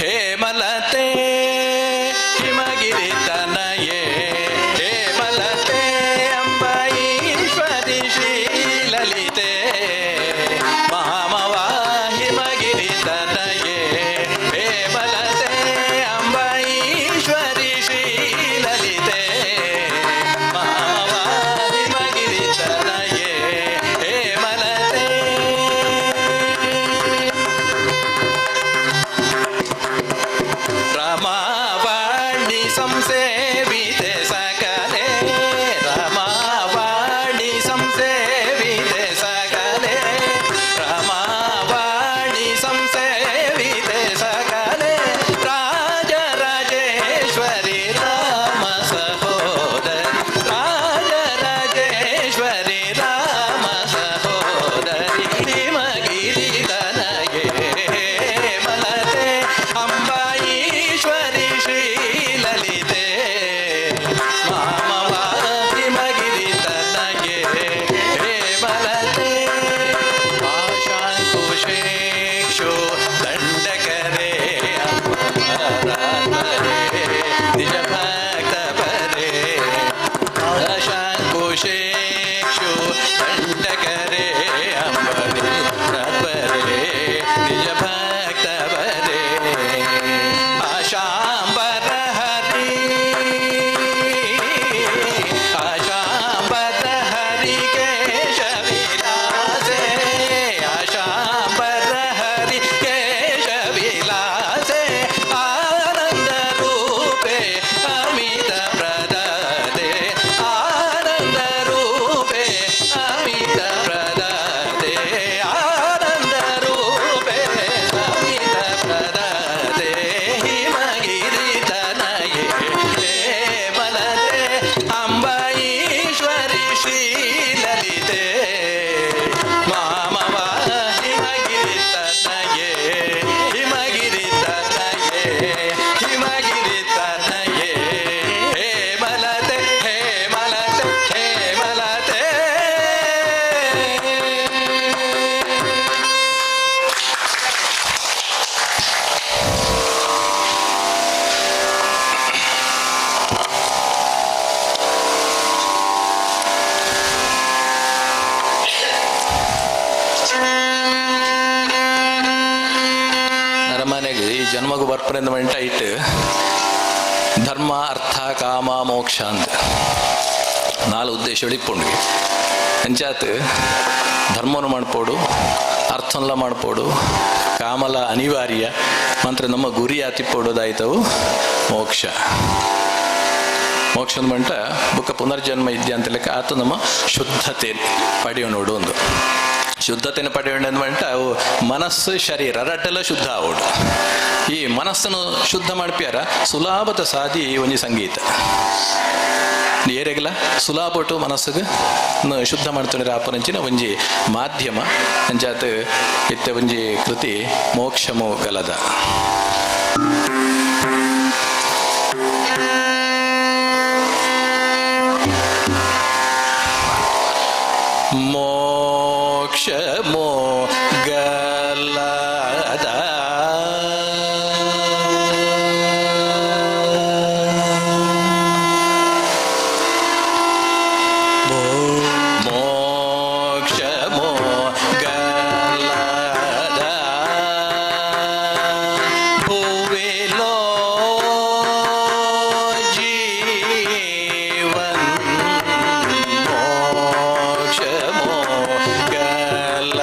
ಹೇಮಲತೆ ಹಿಮಗಿರಿ ತನಯೇ ಹೇಮಲತೆ ಅಂಬಾಯೀಶ್ವರಿ ಶ್ರೀಲಲಿತೆ ಮಹಾಮವ ಹಿಮಗಿರಿ ತನಯೇ ಹೇಮಲತೆ ಅಂಬಾಯೀಶ್ವರಿ ಶ್ರೀಲಲಿತೆ ಮಹಾಮವ ಹಿಮಗಿರಿ ತನಯೇ ಹೇಮಲತೆ ರಮಾವಾಣಿ ಸಂಸೇವಿತೆ ಸಕಲೆ ರಮಾವಾಣಿ ಸಂಸೇವಿತೆ ಸಕಲೆ ರಮಾವಾಣಿ ಸಂಸೇವಿತೆ ಸಕಲೆ ರಾಜರಾಜೇಶ್ವರಿ ರಾಮ ಸಹೋದರಿ ರಾಜರಾಜೇಶ್ವರಿ ರಾಮ ಸಹೋದರಿ ಹಿಮಗಿರಿ ತನಯೇ ಮಲತೆ ಅಂಬಾಯೀಶ್ವರಿ ಶ್ರೀಲಲಿತೆ ಮಾಮವ ಹಿಮಗಿರಿ ತನಯೇ ಹೇಮಲತೆ ಆಶಾಂಕುಶೇಕ್ಷು ದಂಡಕರೇ ನಿಜ ಭಕ್ತ ಪರೇ ಆಶಾಂಕುಶೇಕ್ಷು ದಂಡಕರೇ ಅಂಬರಿ ಪರೇ ನಿಜ ಭಕ್ತ ಪರೇ ಆಶಾಂಬರ ಹರಿ ಆಶಾಂಬರ ಹರಿ ಕೇಶ ವಿಲಾಸೆ ಆಶಾಂಬರ ಹರಿ ಕೇಶ ವಿಲಾಸೆ ಆನಂದ ರೂಪೆ ಅಮಿತ ಪ್ರದದೆ ಆನಂದ ರೂಪೆ ಅಮಿತ ಪ್ರದದೆ ಆನಂದ ರೂಪೆ ಅಮಿತ ಪ್ರದದೆ ಹಿಮಗಿರಿ ತನಯೇ ಹೇಮಲತೆ ಅಂಬಾಯೀಶ್ವರಿ ಶ್ರೀಲಲಿತೆ ಮಾಮವ ಹಿಮಗಿರಿ ತನಯೇ ಹಿಮಗಿರಿ ತನಯೇ ಹಿಮಗಿರಿ ತನಯೇ ಹೇಮಲತೆ ಹೇಮಲತೆ ಹೇಮಲತೆ ನರಮನೆಗೆ ಈ ಜನ್ಮಗೂ ಬರ್ಪರೆಂದು ಮೆಂಟ ಇಟ್ಟು ಧರ್ಮ ಅರ್ಥ ಕಾಮ ಮೋಕ್ಷ ಅಂತ 4 ಉದ್ದೇಶಗಳು ಇಪ್ಪುಂಡು ಅಂಚಾತ್ ಧರ್ಮವನ್ನು ಮಾಡ್ಪೋಡು ಅರ್ಥನೆಲ್ಲ ಮಾಡ್ಪೋಡು ಕಾಮಲ ಅನಿವಾರ್ಯ ಮಾತ್ರ ನಮ್ಮ ಗುರಿ ಆತಿಪ್ಪೋಡೋದಾಯ್ತವು ಮೋಕ್ಷ ಮೋಕ್ಷದ ಮಂಟ ಬುಕ್ಕ ಪುನರ್ಜನ್ಮ ಇದ್ಯಾ ಅಂತ ಲೆಕ್ಕ ಆತ ನಮ್ಮ ಶುದ್ಧತೆ ಪಡೆಯೋಣೋಡು ಒಂದು ಶುದ್ಧತೆಯನ್ನು ಪಡೆಯೋಣ ಅಂದ್ಮಂಟ ಅವು ಮನಸ್ಸು ಶರೀರ ರಟ್ಟೆಲ್ಲ ಶುದ್ಧ ಆವೋಡು ಈ ಮನಸ್ಸನ್ನು ಶುದ್ಧ ಮಾಡ್ಪ್ಯಾರ ಸುಲಾಭದ ಸಾದಿ ಒಂಜಿ ಸಂಗೀತ ಏರೆಗಲ ಸುಲಾಭಟ್ಟು ಮನಸ್ಸಿಗೆ ಶುದ್ಧ ಮಾಡ್ತಾರೆ ಆಪನಂಚಿನ ಒಂಜಿ ಮಾಧ್ಯಮ ಅಂಚಾತ್ ಇತ್ತೆ ಒಂಜಿ ಕೃತಿ ಮೋಕ್ಷಮೋ ಗಲದ ಮೋಕ್ಷಮೋ ಗಲದ ಮೋಕ್ಷಮೋ ಗಲದ ಭುವಿಲೋ ಜೀವನ್ ಮೋಕ್ಷಮೋ ಗಲದ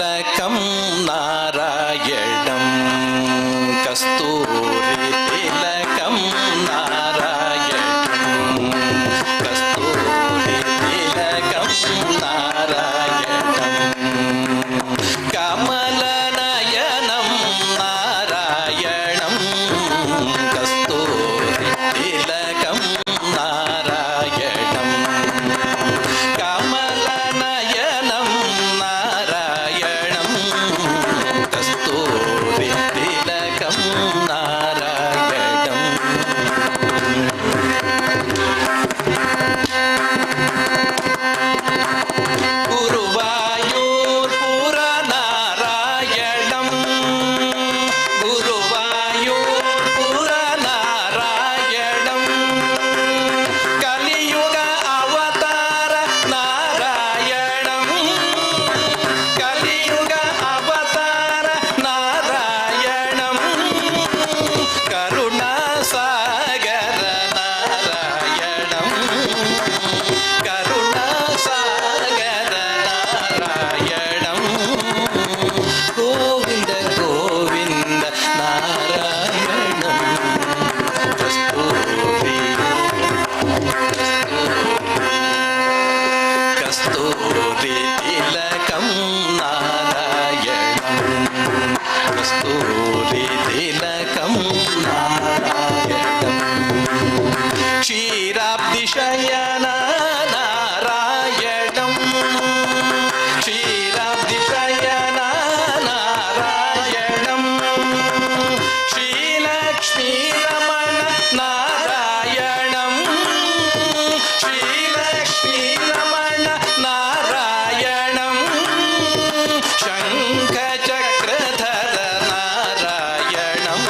तिलकं नारायणं कस्तूरी तिलकं नारायणं कस्तूरी तिलकं नारायणं कमलनयनं नारायणं कस्तूरी तिलकं नारायणं कमलनयनं नारायणं कस्तूरी तिलकं नारायणं गुरुवायूर्पुरनारायणं गुरुवायूर्पुरनारायणं कलियुग अवतार नारायणं कलियुग अवतार नारायणं करुणासागर नारायणं करुणासागर नारायणं गोविन्द गोविन्द नारायणं कस्तूरी कस्तूरी तिलकं नारायणं कस्तूरी तिलकं नारायणं क्षीराब्धिशयन नारायणं क्षीराब्धिशयन नारायणं श्रीलक्ष्मीरमण नारायणं श्रीलक्ष्मीरमण नारायणं शङ्खचक्रधर नारायणं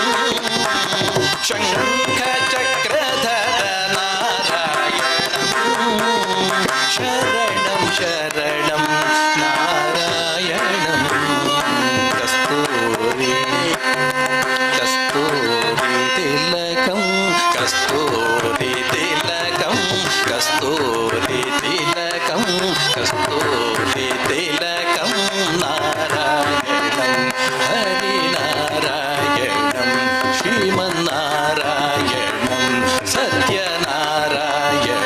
शङ्खचक्रधर नारायणं शरणं शरणं नारायणं कस्तूरी कस्तूरी तिलकं कस्तूरी तिलकं कस्तूरी तिलकं कस्तूरी तिलकं नारायणं हरिनारायणं श्रीमन्नारायणं सत्यनारायणं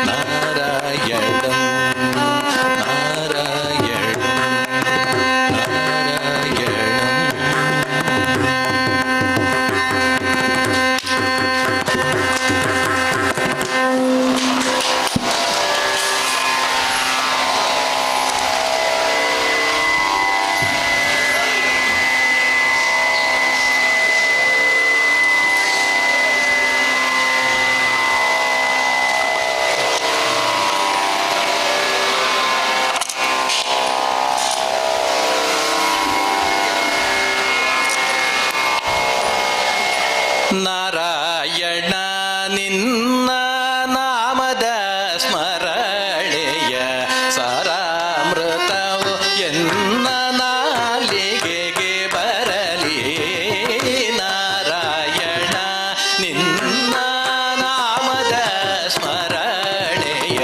नारायणं नारायणं ನಾರಾಯಣ ನಿನ್ನ ನಾಮದ ಸ್ಮರಣೆಯ ಸಾರಾಮೃತವು ಎನ್ನ ನಾಲಿಗೆಗೆ ಬರಲಿ ನಾರಾಯಣ ನಿನ್ನ ನಾಮದ ಸ್ಮರಣೆಯ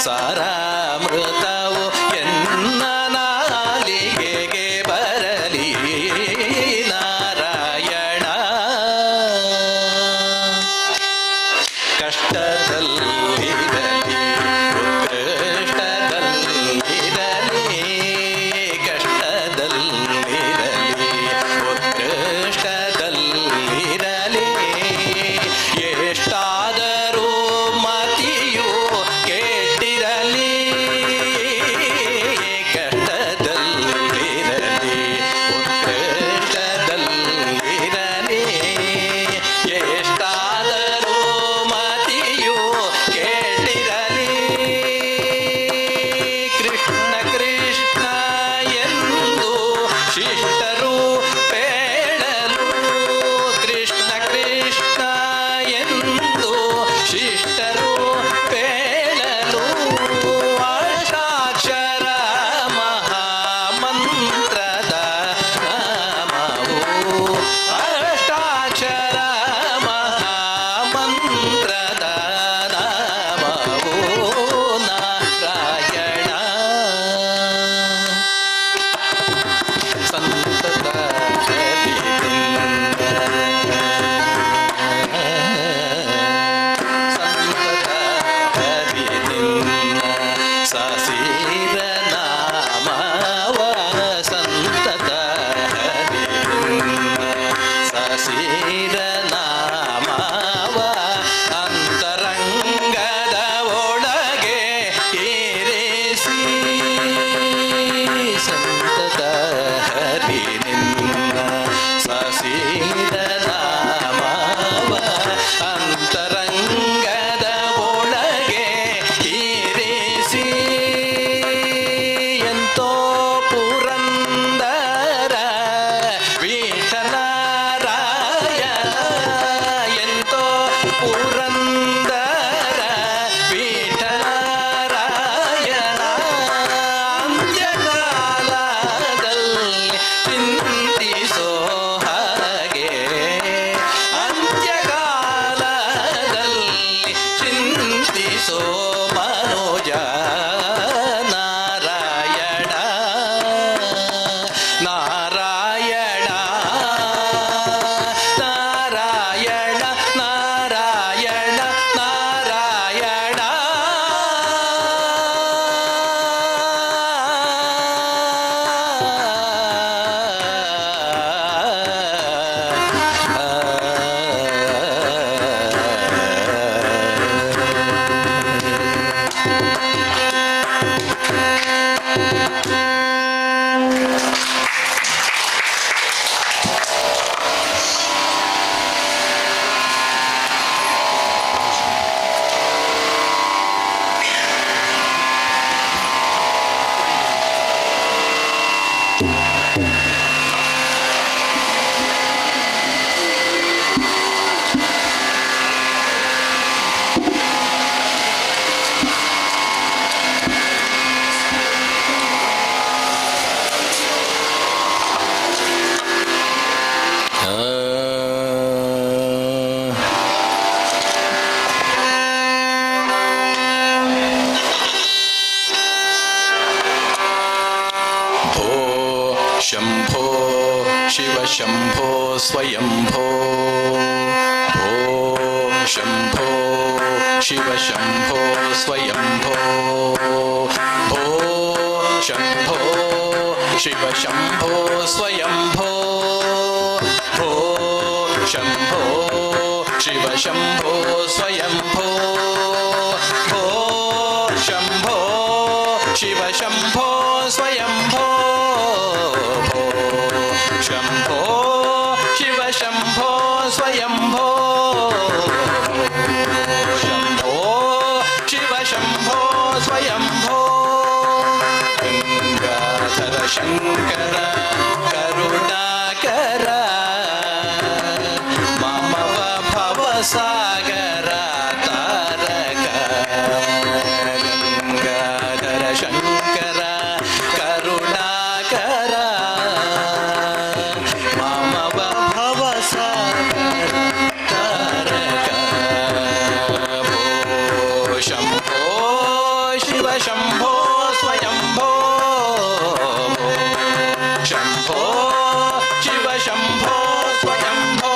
ಸಾರಾಮೃತವು ಎನ್ನ ನಾಲಿಗೆಗೆ ಬರಲಿ ನಾರಾಯಣ ಹರಿ ನಿನ್ನ ಸಸಿದ ನಾಮವ ಅಂತರಂಗದ ಒಳಗೆ ಇರಿಸಿ ಎಂತೋ ಪುರಂದರ ವಿಠಲರಾಯನ ಎಂತೋ ಪುರಂದರ ವಿಠಲರಾಯನ ಅಂತ್ಯಕಾಲದಲ್ಲಿ ಚಿಂತಿಸೋ ಹಾಗೆ ಅಂತ್ಯಕಾಲದಲ್ಲಿ ಚಿಂತಿಸೋ ಮನೋಜ ನಾರಾಯಣ ನಾರಾಯಣ ನಾರಾಯಣ ನಾರಾಯಣ ನಾರಾಯಣ भो शंभो शिव शंभो स्वयंभो भो शंभो शिव शंभो स्वयंभो भो शंभो शिव शंभो स्वयंभो भो शंभो शिव शंभो स्वयंभो भो शंभो शिव शंभो स्वयंभो भो शंभो शिव शंभो स्वयंभो शंभो शिव शंभो स्वयंभो गंगाधर शंकर करुणाकर ममव भवसागर तारक गंगाधर शंकर करुणाकर ममव भवसागर तारक भो शंभो शिव शंभो स्वयंभो शंभो शिव शंभो स्वयंभो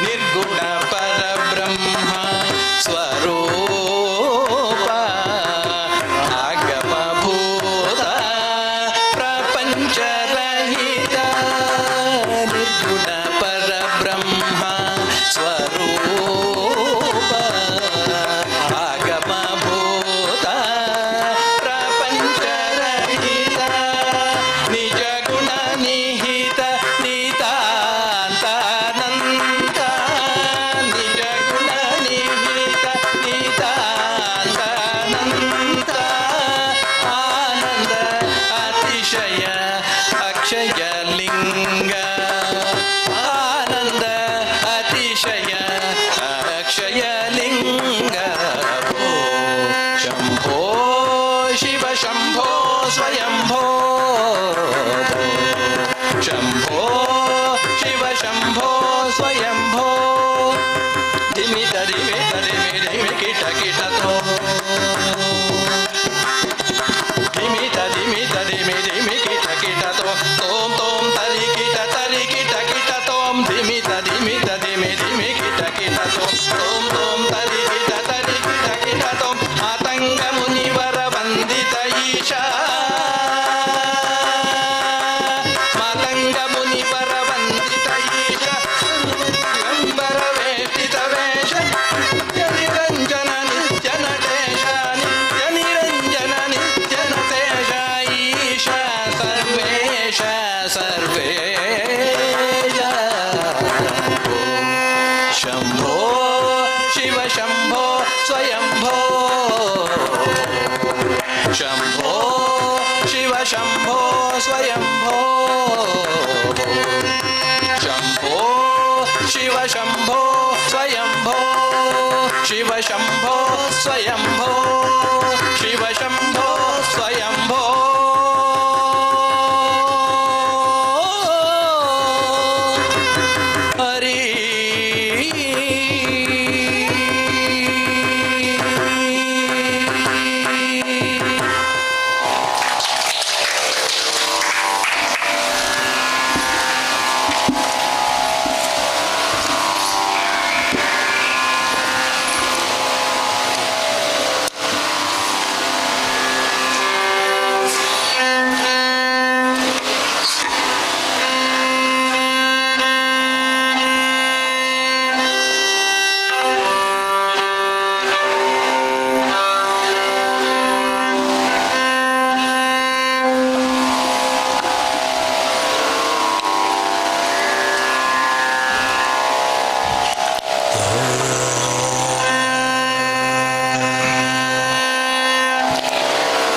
निर्गुण परब्रह्म स्वरूप आगमभूत प्रपंच रहित निर्गुण परब्रह्म स्वरूप आगमभूत प्रपंच रहित निज गुण निहित नितांतानंद निज गुण निहित नितांतानंद आनंद अतिशय अक्षय लिंग आनंद अतिशय अक्षय लिंग भो शंभो शिव शंभो स्वयंभो शंभो शिव शंभो स्वयंभो धिमि धिमि धिमि धिमि कीट कीट तो धिमि धिमि धिमि धिमि कीट कीट तो तोम तोम तरि कीट तोम धिमि धिमि धिमि धिमि कीट कीट तो तोम तोम तरि कीट तो आतंक मुनिवर वंदित ईशा मातंग ಸ್ವಯಂಭೋ ಶಂಭೋ ಶಿವ ಶಂಭೋ ಸ್ವಯಂಭೋ ಶಿವ ಶಂಭೋ ಸ್ವಯಂಭೋ ಶಿವ ಶಂಭೋ ಸ್ವಯಂಭೋ ಹರಿ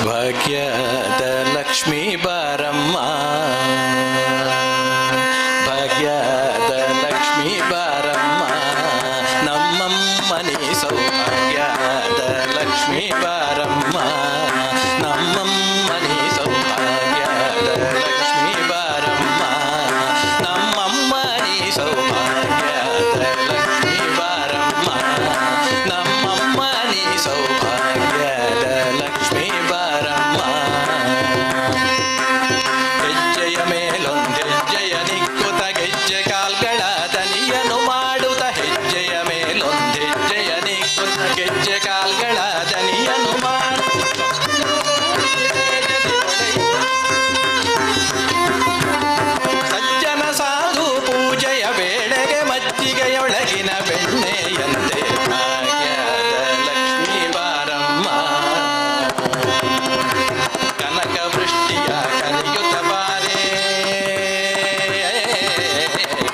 ಭಾಗ್ಯದ ಲಕ್ಷ್ಮೀ ಬಾರಮ್ಮ ಭಾಗ್ಯದ ಲಕ್ಷ್ಮೀ ಬಾರಮ್ಮ ನಮ್ಮಮ್ಮನಿ ಸೌಭಾಗ್ಯದ ಲಕ್ಷ್ಮೀ ಬಾರಮ್ಮ ನಮ್ಮಮ್ಮನಿ ಸೌಭಾಗ್ಯದ ಲಕ್ಷ್ಮೀ ಬಾರಮ್ಮ ನಮ್ಮಮ್ಮನಿ ಸೌಭಾಗ್ಯದ ಲಕ್ಷ್ಮೀ ಬಾರಮ್ಮ ನಮ್ಮಮ್ಮನಿ ಸೌಭಾಗ್ಯದ ಲಕ್ಷ್ಮೀ ಬಾರಮ್ಮ ಹೆಜ್ಜೆಯ ಮೇಲೊಂದೆಜ್ಜೆಯ ನಿಕ್ಕುತ ಗೆಜ್ಜೆ ಕಾಲ್ಗಳ ದನಿಯನು ಮಾಡುತ್ತ ಹೆಜ್ಜೆಯ ಮೇಲೊಂದೆಜ್ಜೆಯ ನಿಕ್ಕುತ ಗೆಜ್ಜೆ ಕಾಲ್ಗಳ ದನಿಯನು ಸಜ್ಜನ ಸಾಧು ಪೂಜೆಯ ವೇಳೆಗೆ ಮಜ್ಜಿಗೆಯೊಳಗಿನ ಬೆಣ್ಣೆಯಂತೆ ಭಾಗ್ಯದ ಲಕ್ಷ್ಮೀ ಬಾರಮ್ಮ ಕನಕ ವೃಷ್ಟಿಯ ಕರೆಯುತ್ತ ಬಾರೆ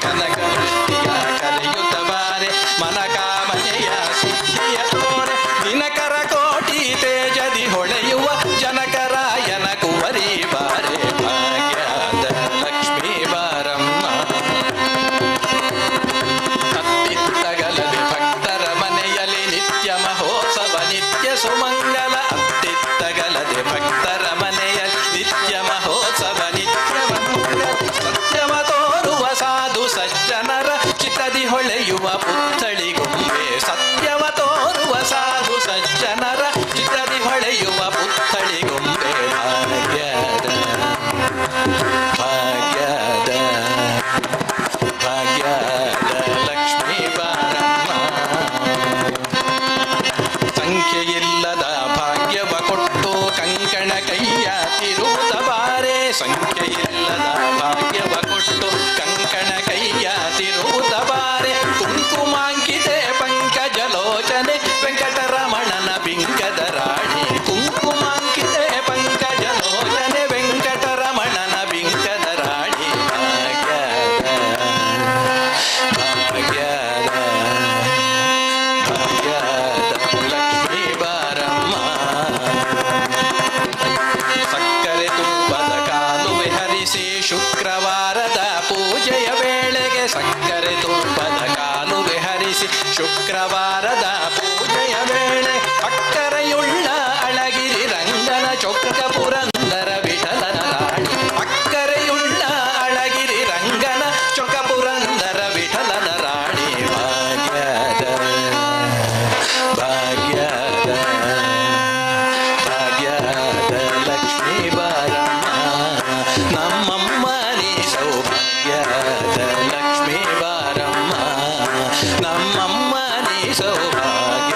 ಕನಕ ವೃಷ್ಟಿಯ ಕರೆಯುತ್ತ ಬಾರೆ ಮನಕಾಮನೆಯ ಸಿದ್ಧಿಯ ತೋರೆ ದಿನಕರ ಕೋಟಿ ತೇಜದಿ ಹೊಳೆಯುವ ಜನಕರಾಯನ ಕುವರಿ ಬಾರೆ ಭಾಗ್ಯದ ಲಕ್ಷ್ಮೀ ಬಾರಮ್ಮ ಅತ್ತಿತ್ತಗಲದೆ ಭಕ್ತರ ಮನೆಯಲ್ಲಿ ನಿತ್ಯ ಮಹೋತ್ಸವ ನಿತ್ಯ ಸುಮಂಗಲ ಅತ್ತಿತ್ತಗಲದೆ ಭಕ್ತರ ಮನೆಯಲ್ಲಿ ನಿತ್ಯ ಮಹೋತ್ಸವ ನಿತ್ಯ ಮಂಗಲ ಸತ್ಯವ ತೋರುವ ಸಾಧು ಸಜ್ಜನರ ಚಿತ್ತದಿ ಹೊಳೆಯುವ ಪುತ್ಥಳಿಗುಂಬೆ ಸತ್ಯವ ತೋರುವ ಸಾಧು ಸಜ್ಜನರ ಚಿತ್ತದಿ ಹೊಳೆಯುವ ಪುತ್ಥಳಿಗುಂಬೆ ಭಾಗ್ಯದ ಭಾಗ್ಯದ ಭಾಗ್ಯದ ಲಕ್ಷ್ಮೀ ಬಾರಮ್ಮ ಸಂಖ್ಯೆಯಿಲ್ಲದ ಭಾಗ್ಯವ ಕೊಟ್ಟು ಕಂಕಣ ಕೈಯ ತಿರುವುದ ಬಾರೆ ಸಂಖ್ಯೆಯಿಲ್ಲದ ಭಾಗ್ಯವ ಕೊಟ್ಟು ಕಂಕಣ ಕೈಯ ತಿರುವುದ ಬಾರೆ ಕುಂಕುಮಾಂಕಿತೆ ಪಂಕಜಲೋಚನೆ ವೆಂಕಟರಮಣನ ಬಿಂಕದ ರಾಣಿ ಕುಂಕುಮಾಂಕಿತೆ ಪಂಕಜಲೋಚನೆ ವೆಂಕಟರಮಣನ ಬಿಂಕದ ರಾಣಿ ಭಾಗ್ಯದ ಭಾಗ್ಯದ ಭಾಗ್ಯದ ಲಕ್ಷ್ಮೀ ಬಾರಮ್ಮ ಸಕ್ಕರೆ ತುಪ್ಪದ ಕಾಲುವೆ ಹರಿಸಿ ಶುಕ್ರವಾರದ ಪೂಜೆಯ ವೇಳೆಗೆ ಸಕ್ಕರೆ ತುಪ್ಪದ ಕಾಲುವೆ ಹರಿಸಿ ಶುಕ್ರವಾರದ ಪೂಜೆಯ ವೇಳೆ ಅಕ್ಕರೆಯುಳ್ಳ ಅಳಗಿರಿ ರಂಗನ ಚೊಕ್ಕ ಪುರಂದರ ವಿಠಲನ ರಾಣಿ ಅಕ್ಕರೆಯುಳ್ಳ ಅಳಗಿರಿ ರಂಗನ ಚೊಕ್ಕ ಪುರಂದರ ವಿಠಲನ ರಾಣಿ ಭಾಗ್ಯದ ಭಾಗ್ಯದ ಭಾಗ್ಯದ ಲಕ್ಷ್ಮೀ ಬಾರಮ್ಮ ನಮ್ಮಮ್ಮನಿ ಸೌಭಾಗ್ಯದ ಲಕ್ಷ್ಮೀ ಬಾರಮ್ಮ ನಮ್ಮಮ್ಮನಿ ಸೌಭಾಗ್ಯ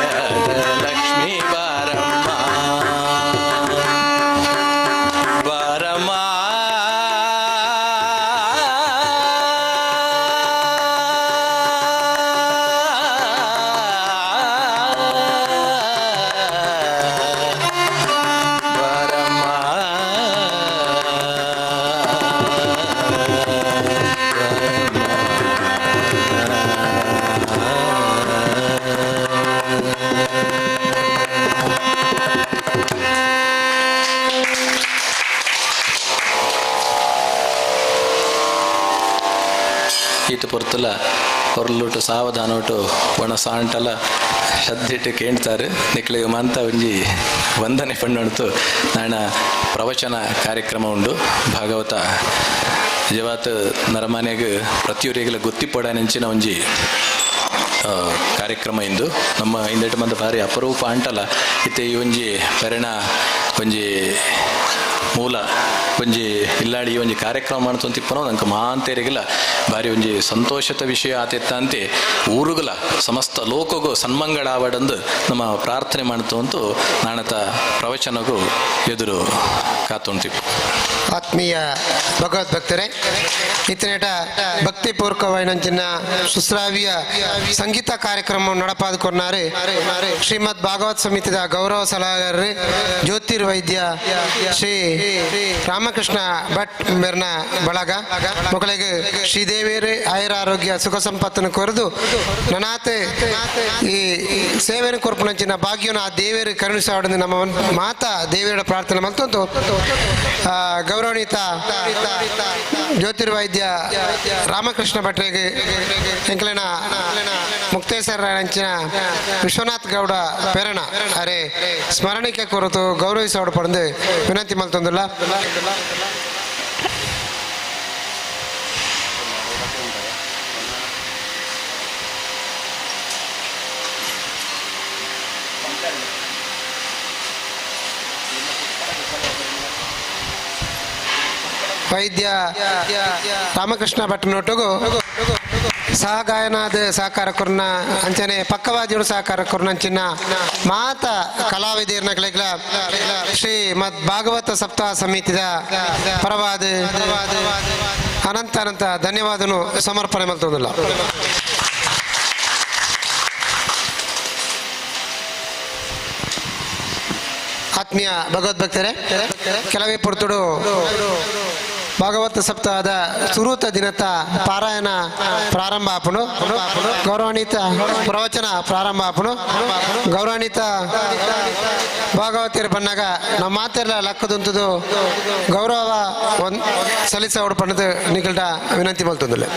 ಶೀತ ಪೊರ್ತಲ ಹೊರಲುಟು ಸಾವಧಾನೋಟು ಒಣ ಸಾಂಟಲ ಶ್ರದ್ಧೆಟ್ಟು ಕೇಳ್ತಾರೆ ನಿಕ್ಲಿಗೆ ಮಂತ ಒಂಜಿ ವಂದನೆ ಪಣ್ಣು ನಾಣ ಪ್ರವಚನ ಕಾರ್ಯಕ್ರಮ ಉಂಡು ಭಾಗವತ ಜವಾತ್ ನರಮನೆಗೆ ಪ್ರತಿಯೊರಿಗೆಲ್ಲ ಗೊತ್ತಿಪಡನೆಂಚಿನ ಒಂಜಿ ಕಾರ್ಯಕ್ರಮ ಇಂದು ನಮ್ಮ ಇಂದೆಟ್ಟು ಮಂದ ಭಾರಿ ಅಪರೂಪ ಅಂಟಲ್ಲ ಇತ್ತೆ ಈ ಒಂಜಿ ಪೆರಣ ಒಂಜಿ ಮೂಲ ಒಂಜಿ ಇಲ್ಲಾಡಿ ಒಂಜಿ ಕಾರ್ಯಕ್ರಮ ಮಾಡ್ತಂತಿಪ್ಪನೋ ನಂಗೆ ಮಾಂತೇರಿಗೆಲ್ಲ ಭಾರಿ ಒಂಜಿ ಸಂತೋಷದ ವಿಷಯ ಆತಿತ್ತ ಅಂತೆ ಊರುಗಲ ಸಮಸ್ತ ಲೋಕಗೂ ಸನ್ಮಂಗಳಾವಡಂದು ನಮ್ಮ ಪ್ರಾರ್ಥನೆ ಮಾಡ್ತು ಅಂತೂ ನಾಣತ ಪ್ರವಚನಗೂ ಎದುರು ಕಾತುಂತಿಪ್ಪು. ಆತ್ಮೀಯ ಭಗವದ್ಭಕ್ತರೇ, ಇತನೇಟ ಭಕ್ತಿಪೂರ್ವಕವಾಯಿನ ಸುಶ್ರಾವ್ಯ ಸಂಗೀತ ಕಾರ್ಯಕ್ರಮ ನಡಪಾದುಕೊన్నారు ಶ್ರೀಮದ್ ಭಾಗವತ್ ಸಮಿತಿದ ಗೌರವ ಸಲಹೆಗಾರರು ಜ್ಯೋತಿರ್ವೈದ್ಯ ಶ್ರೀ ರಾಮಕೃಷ್ಣ ಭಟ್ ಮೇರ್ನ ಬಳಗ ಮಕ್ಕಳಿಗೆ ಶ್ರೀದೇವಿಯರೇ ಆಯುರಾರೋಗ್ಯ ಸುಖ ಸಂಪತ್ತನ್ನು ಕೊರೆದು ನನಾತೆ ಈ ಸೇವೆಯನ್ನು ಕೊರ್ಪುನಂಚಿನ ಭಾಗ್ಯನ ಆ ದೇವಿಯರು ಕರುಣಿಸಾವಡಂದು ನಮ್ಮ ಮಾತಾ ದೇವಿಯರ ಪ್ರಾರ್ಥನೆ ಮತ್ತೊಂದು ಗೌರವನೀತ ಜ್ಯೋತಿರ್ವೈದ್ಯ ರಾಮಕೃಷ್ಣ ಭಟ್ರಿಗೆ ಎಂಕಲಿನ ಮುಕ್ತೇಶ್ವರ ಅಂಚಿನ ವಿಶ್ವನಾಥ್ ಗೌಡ ಪೇರಣ ಅರೆ ಸ್ಮರಣಿಕೆ ಕೊರತು ಗೌರವಿಸೋಡು ಪಡೆದು ವಿನಂತಿ ಮಲ್ತೊಂದಿಲ್ಲ. ವೈದ್ಯ ರಾಮಕೃಷ್ಣ ಭಟ್ನೊಟ್ಟಿಗೂ ಸಹಗಾಯನಾದ ಸಹಕಾರ ಕೊರ್ನ ಅಂಚನೆ ಪಕ್ಕವಾದಿಗಳು ಸಹಕಾರ ಕೊರ್ನ ಅಂಚಿನ ಮಾತ ಕಲಾವಿದರ್ನಗಳ ಶ್ರೀ ಮದ್ ಭಾಗವತ ಸಪ್ತಾಹ ಸಮಿತಿದ ಪರವಾದ ಅನಂತ ಅನಂತ ಧನ್ಯವಾದನು ಸಮರ್ಪಣೆ ಮಲ್ತೋದಿಲ್ಲ. ಆತ್ಮೀಯ ಭಗವದ್ಭಕ್ತರೇ, ಕೆಲವೇ ಪೊರ್ತುಡು ಭಾಗವತ ಸಪ್ತಾಹದ ಸುರೂತ ದಿನತ ಪಾರಾಯಣ ಪ್ರಾರಂಭ ಆಪುನು ಗೌರವಾನ್ವಿತ ಪ್ರವಚನ ಪ್ರಾರಂಭ ಆಪುನು ಗೌರವಾನ್ವಿತ ಭಾಗವತಿಯರು ಬಂದಾಗ ನಮ್ಮ ಮಾತೆಲ್ಲ ಲಕ್ಕದಂತದ್ದು ಗೌರವ ಸಲ್ಲಿಸ ಪಣ್ಣದು ನಿಕಲ್ಟ ವಿನಂತಿ ಮಲ್ತೊಂದಿಲ್ಲ.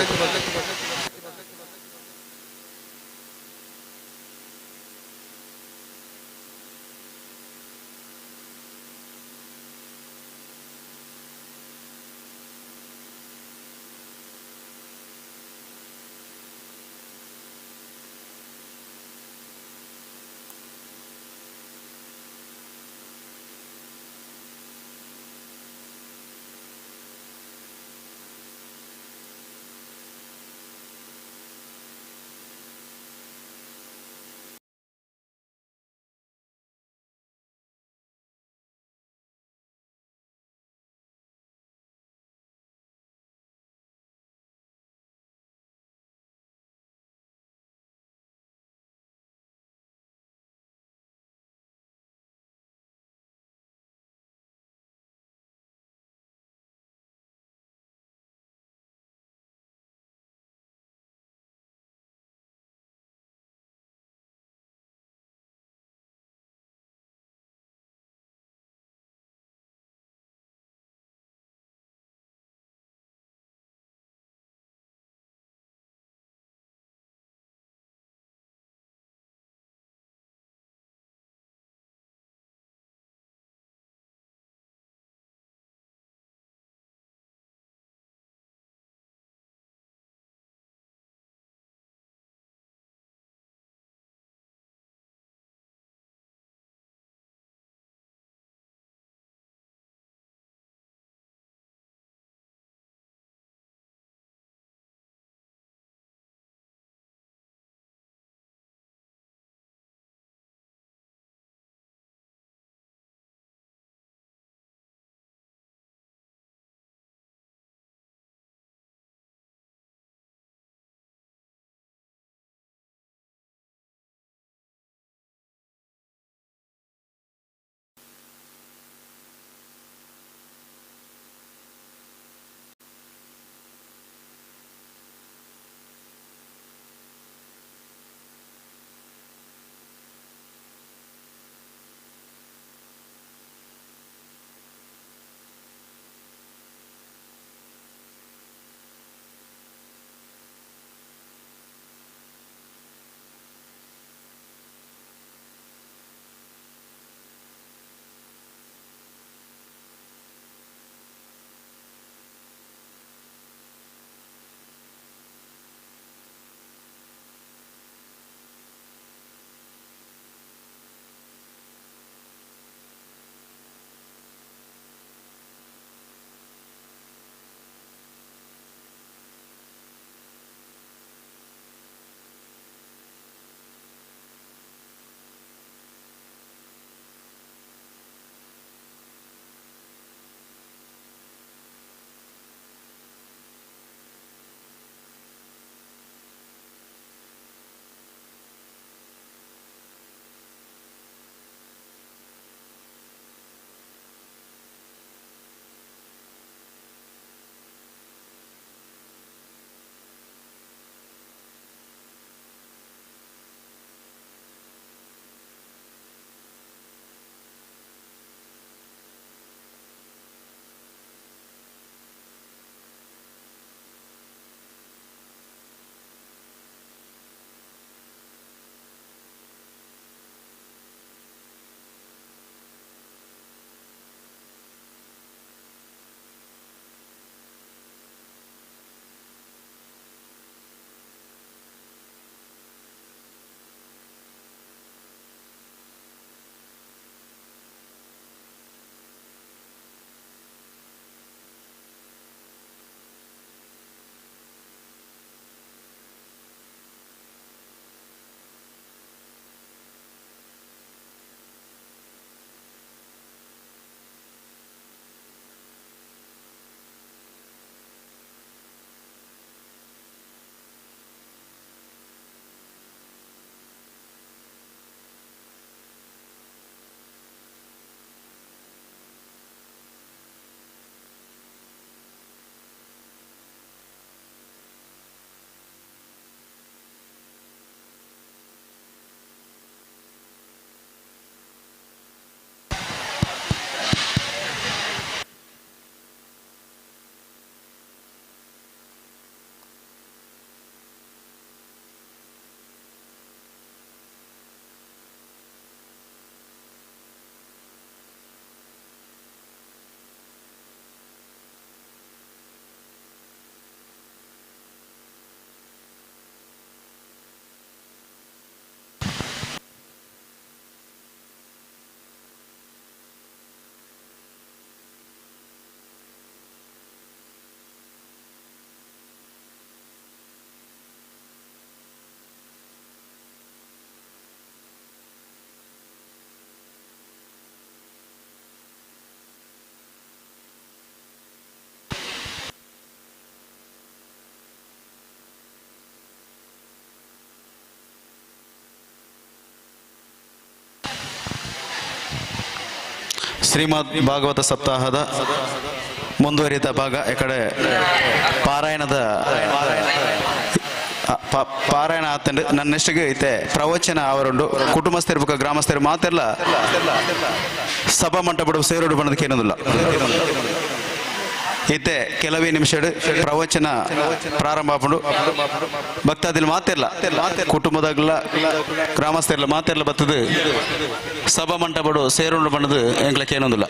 ಶ್ರೀಮದ್ ಭಾಗವತ ಸಪ್ತಾಹದ ಮುಂದುವರಿದ ಭಾಗ ಎಕಡೆ ಪಾರಾಯಣದ ಪಾರಾಯಣ ಆತಂಡು ನನ್ನೆಷ್ಟಿಗೆ ಐತೆ ಪ್ರವಚನ ಅವರುಂಡು ಕುಟುಂಬಸ್ಥರು ಬುಕ್ಕ ಗ್ರಾಮಸ್ಥರು ಮಾತೆಲ್ಲ ಸಭಾ ಮಂಟಪಡು ಸೇರೋಡು ಬಣ್ಣದಕ್ಕೆ ಏನೋದಿಲ್ಲ ಐತೆ ಕೆಲವೇ ನಿಮಿಷ ಪ್ರವಚನ ಪ್ರಾರಂಭ ಆಪುಂಡು ಭಕ್ತಾದಿಲ್ ಮಾತೆಲ್ಲ ಕುಟುಂಬದಾಗಲ್ಲ ಗ್ರಾಮಸ್ಥರೆಲ್ಲ ಮಾತೆಲ್ಲ ಬರ್ತದೆ ಸಭಾ ಮಂಟಪಡು ಸೇರೋಡು ಬಣ್ಣದು ಎಂಗ್ಲಕ್ಕೆ ಏನೋದಿಲ್ಲ.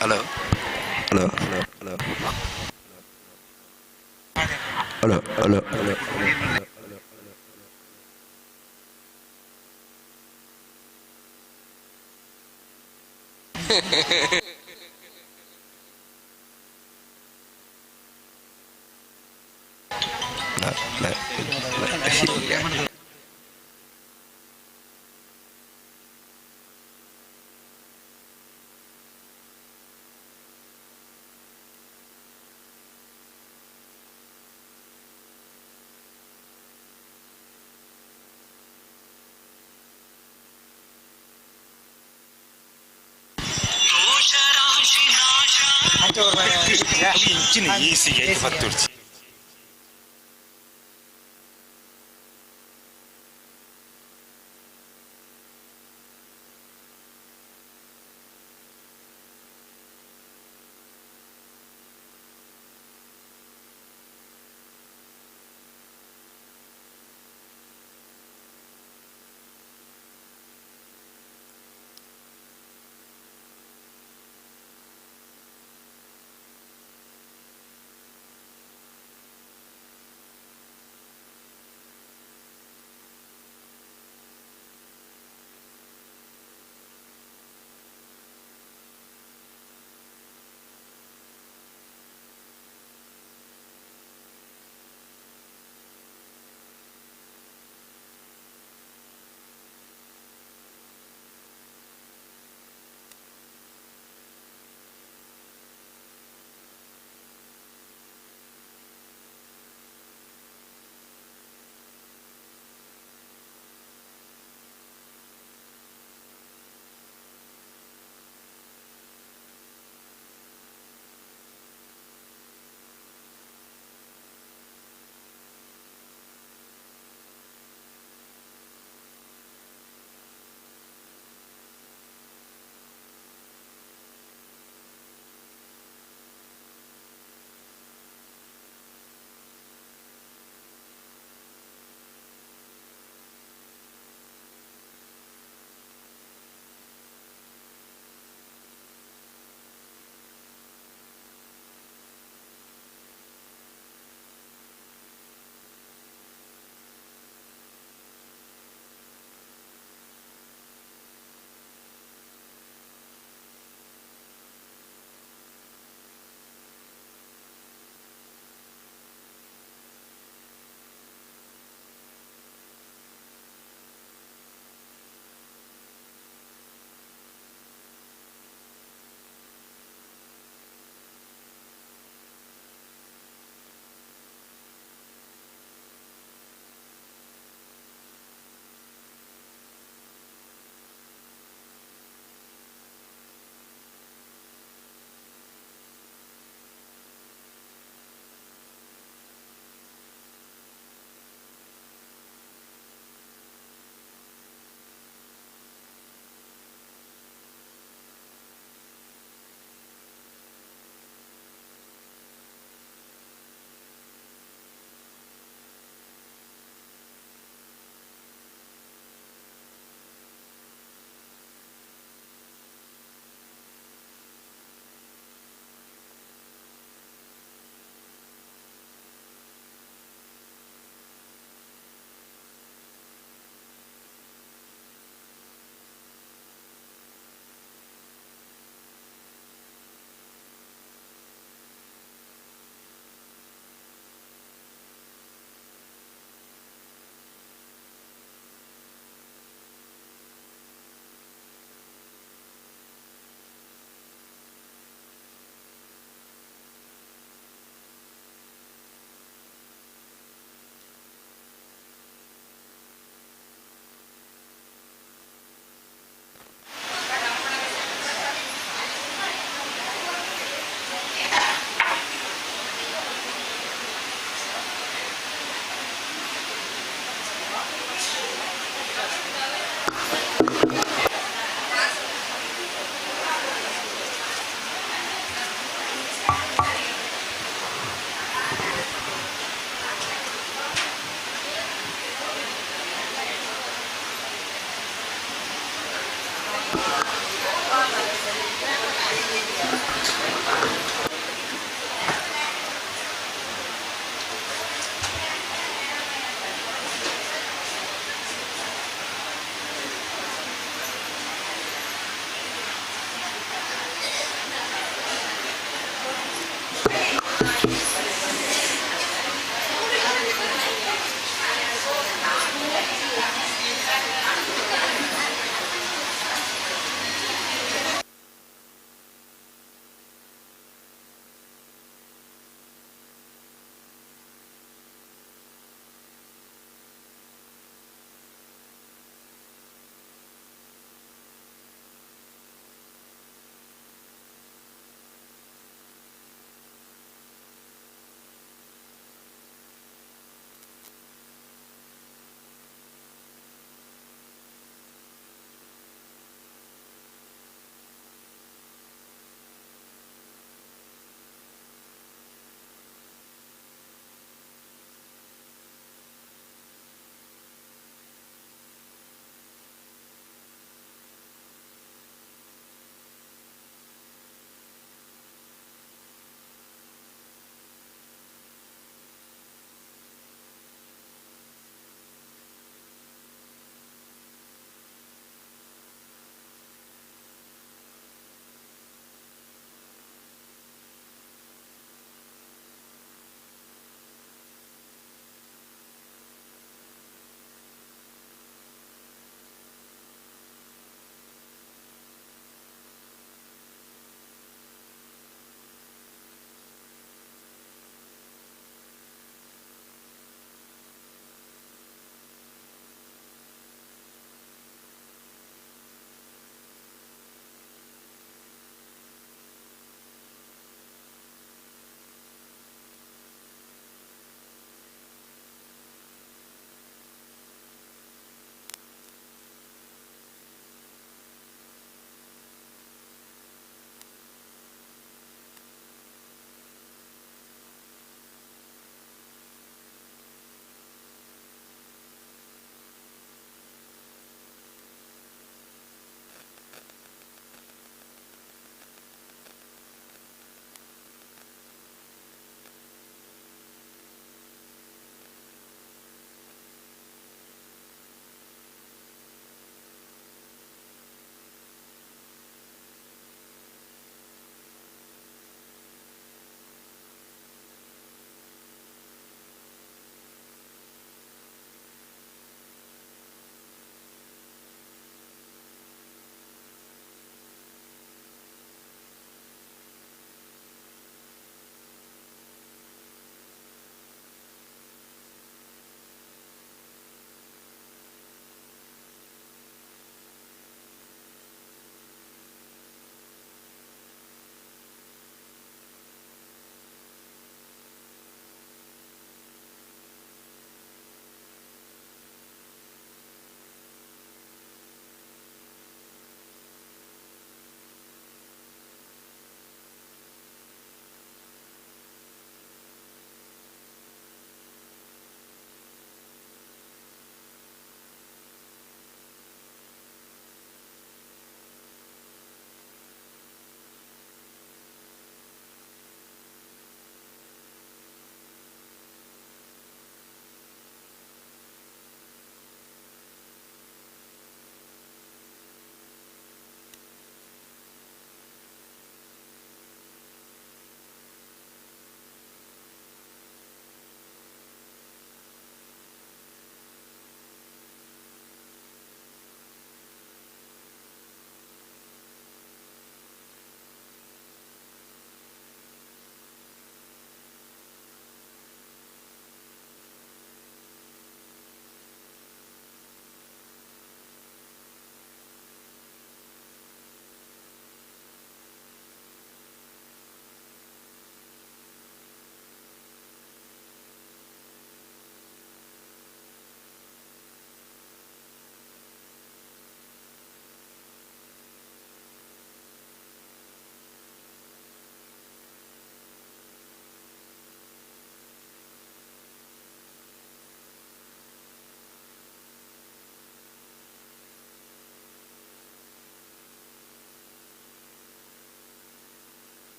Hello hello hello hello hello hello hello Cine iesi e fatturci.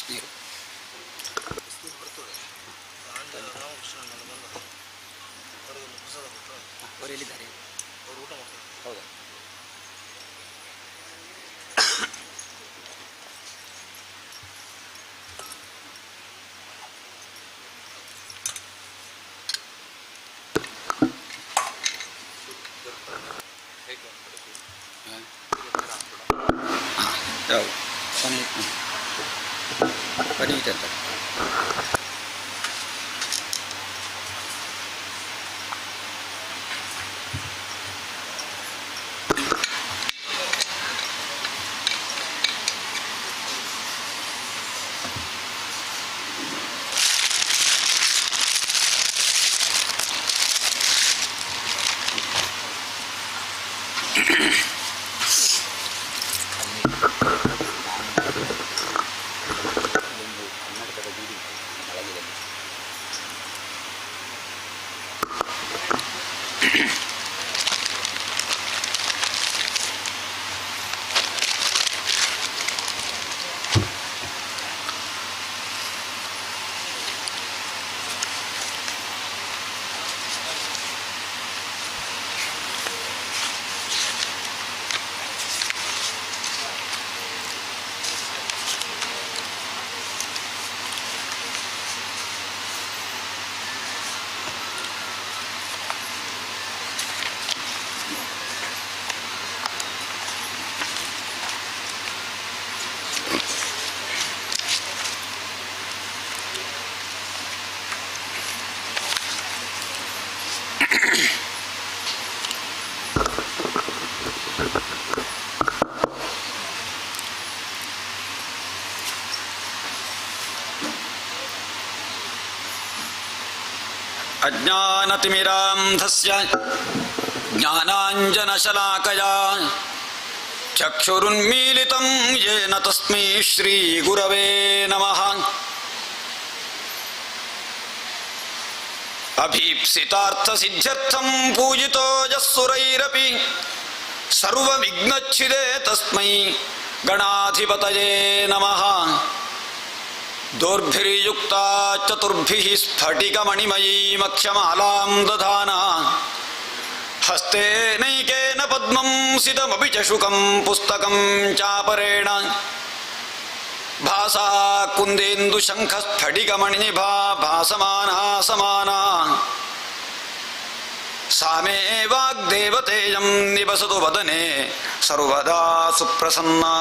ಬಿಸಿನೀರು. ಅವರು ಎಲ್ಲಿದ್ದಾರೆ? ಹೌದಾ? ಯಾವುದು ಪನೀಟ್ ಅಂತ ಅಜ್ಞಾನತಿಮಿರಾಂಧಸ್ಯ ಜ್ಞಾನಾಂಜನಶಲಾಕಯಾ ಚಕ್ಷುರುನ್ಮೀಲಿತಂ ಯೇನ ತಸ್ಮೈ ಶ್ರೀಗುರವೇ ನಮಃ. ಅಭೀಪ್ಸಿತಾರ್ಥಸಿದ್ಧ್ಯರ್ಥಂ ಪೂಜಿತೋ ಯಸ್ಸುರೈರಪಿ ಸರ್ವವಿಘ್ನಚ್ಛಿದೇ ತಸ್ಮೈ ಗಣಾಧಿಪತಯೇ ನಮಃ. ದೌರ್ಭಿರ್ಯುಕ್ತಾ ಚತುರ್ಭಿಃ ಸ್ಫಟಿಕಮಣಿಮಯೀಮಕ್ಷಮಾಲಾಂ ದಧಾನಾ ಹಸ್ತೇನೈಕೇನ ಪದ್ಮಂ ಸಿತಮಪಿ ಚ ಶುಕಂ ಪುಸ್ತಕಂ ಚಾಪರೇಣ ಭಾಸಾ ಕುಂದೇಂದು ಶಂಖ ಸ್ಫಟಿಕಮಣಿನಿಭಾ ಭಾಸಮಾನಾ ಸಮಾನಾ ಸಾ ಮೇ ವಾಗ್ದೇವತೇಯಂ ನಿವಸತು ವದನೆ ಸರ್ವದಾ ಸುಪ್ರಸನ್ನಾ.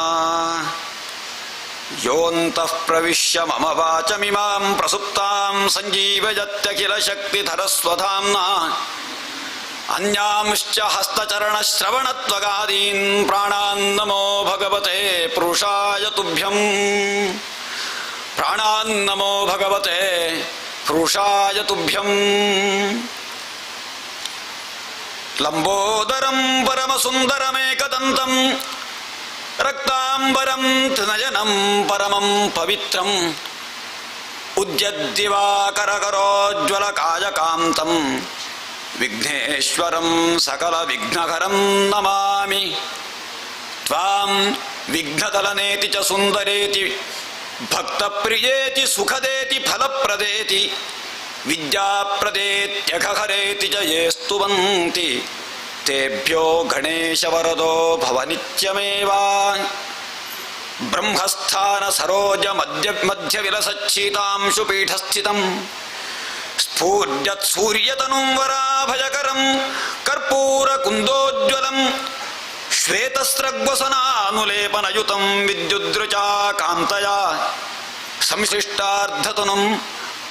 ಯೋऽन्तಃ ಪ್ರವಿಶ್ಯ ಮಮ ವಾಚಮಿಮಾಂ ಪ್ರಸುಪ್ತಾಂ ಸಂಜೀವಯತ್ಯಖಿಲ ಶಕ್ತಿಧರಸ್ವಧಾಮ್ನಾ ಅನ್ಯಾಂಶ್ಚ ಹಸ್ತಚರಣಶ್ರವಣತ್ವಗಾದೀನ್ ಪ್ರಾಣಾನ್ ನಮೋ ಭಗವತೆ ಪುರುಷಾಯ ತುಭ್ಯಂ. ಪ್ರಾಣಾನ್ ನಮೋ ಭಗವತೆ ಪುರುಷಾಯ ತುಭ್ಯಂ. ಲಂಬೋದರಂ ಪರಮಸುಂದರಮೇಕದಂತಂ ರಕ್ತಾಂಬರಂ ತ್ರಿನಯನಂ ಪರಮಂ ಪವಿತ್ರಂ ಉದ್ಯದ್ದಿವಾಕರಕರೋಜ್ವಲಕಾಯಕಾಂತಂ ವಿಘ್ನೇಶ್ವರಂ ಸಕಲ ವಿಘ್ನಹರಂ ನಮಾಮಿ. ತ್ವಾಂ ವಿಘ್ನದಲನೇತಿ ಚ ಸುಂದರೇತಿ ಭಕ್ತಪ್ರಿಯೇತಿ ಸುಖದೇತಿ ಫಲಪ್ರದೇತಿ ವಿದ್ಯಾಪ್ರದೇತ್ಯಘಹರೇತಿ ಚ ಯೇ ಸ್ತುವಂತಿ ತೇಭ್ಯೋ ಗಣೇಶವರದೋ ಭವ ನಿತ್ಯಮೇವ. ಬ್ರಹ್ಮಸ್ಥಾನ ಸರೋಜ ಮಧ್ಯ ವಿಲಸಚ್ಛೀತಾಂಶು ಪೀಠಸ್ಥಿತಂ ಸ್ಫೂರ್ಯತ್ ಸೂರ್ಯತನುಂ ವರಾಭಯಕರಂ ಕರ್ಪೂರ ಕುಂದೋಜ್ವಲಂ ಶ್ವೇತಸ್ರಗ್ವಸನಾನುಲೇಪನಯುತಂ ವಿದ್ಯುದ್ರುಚಾ ಕಾಂತಯಾ ಸಂಶಿಷ್ಟಾರ್ಧತನುಂ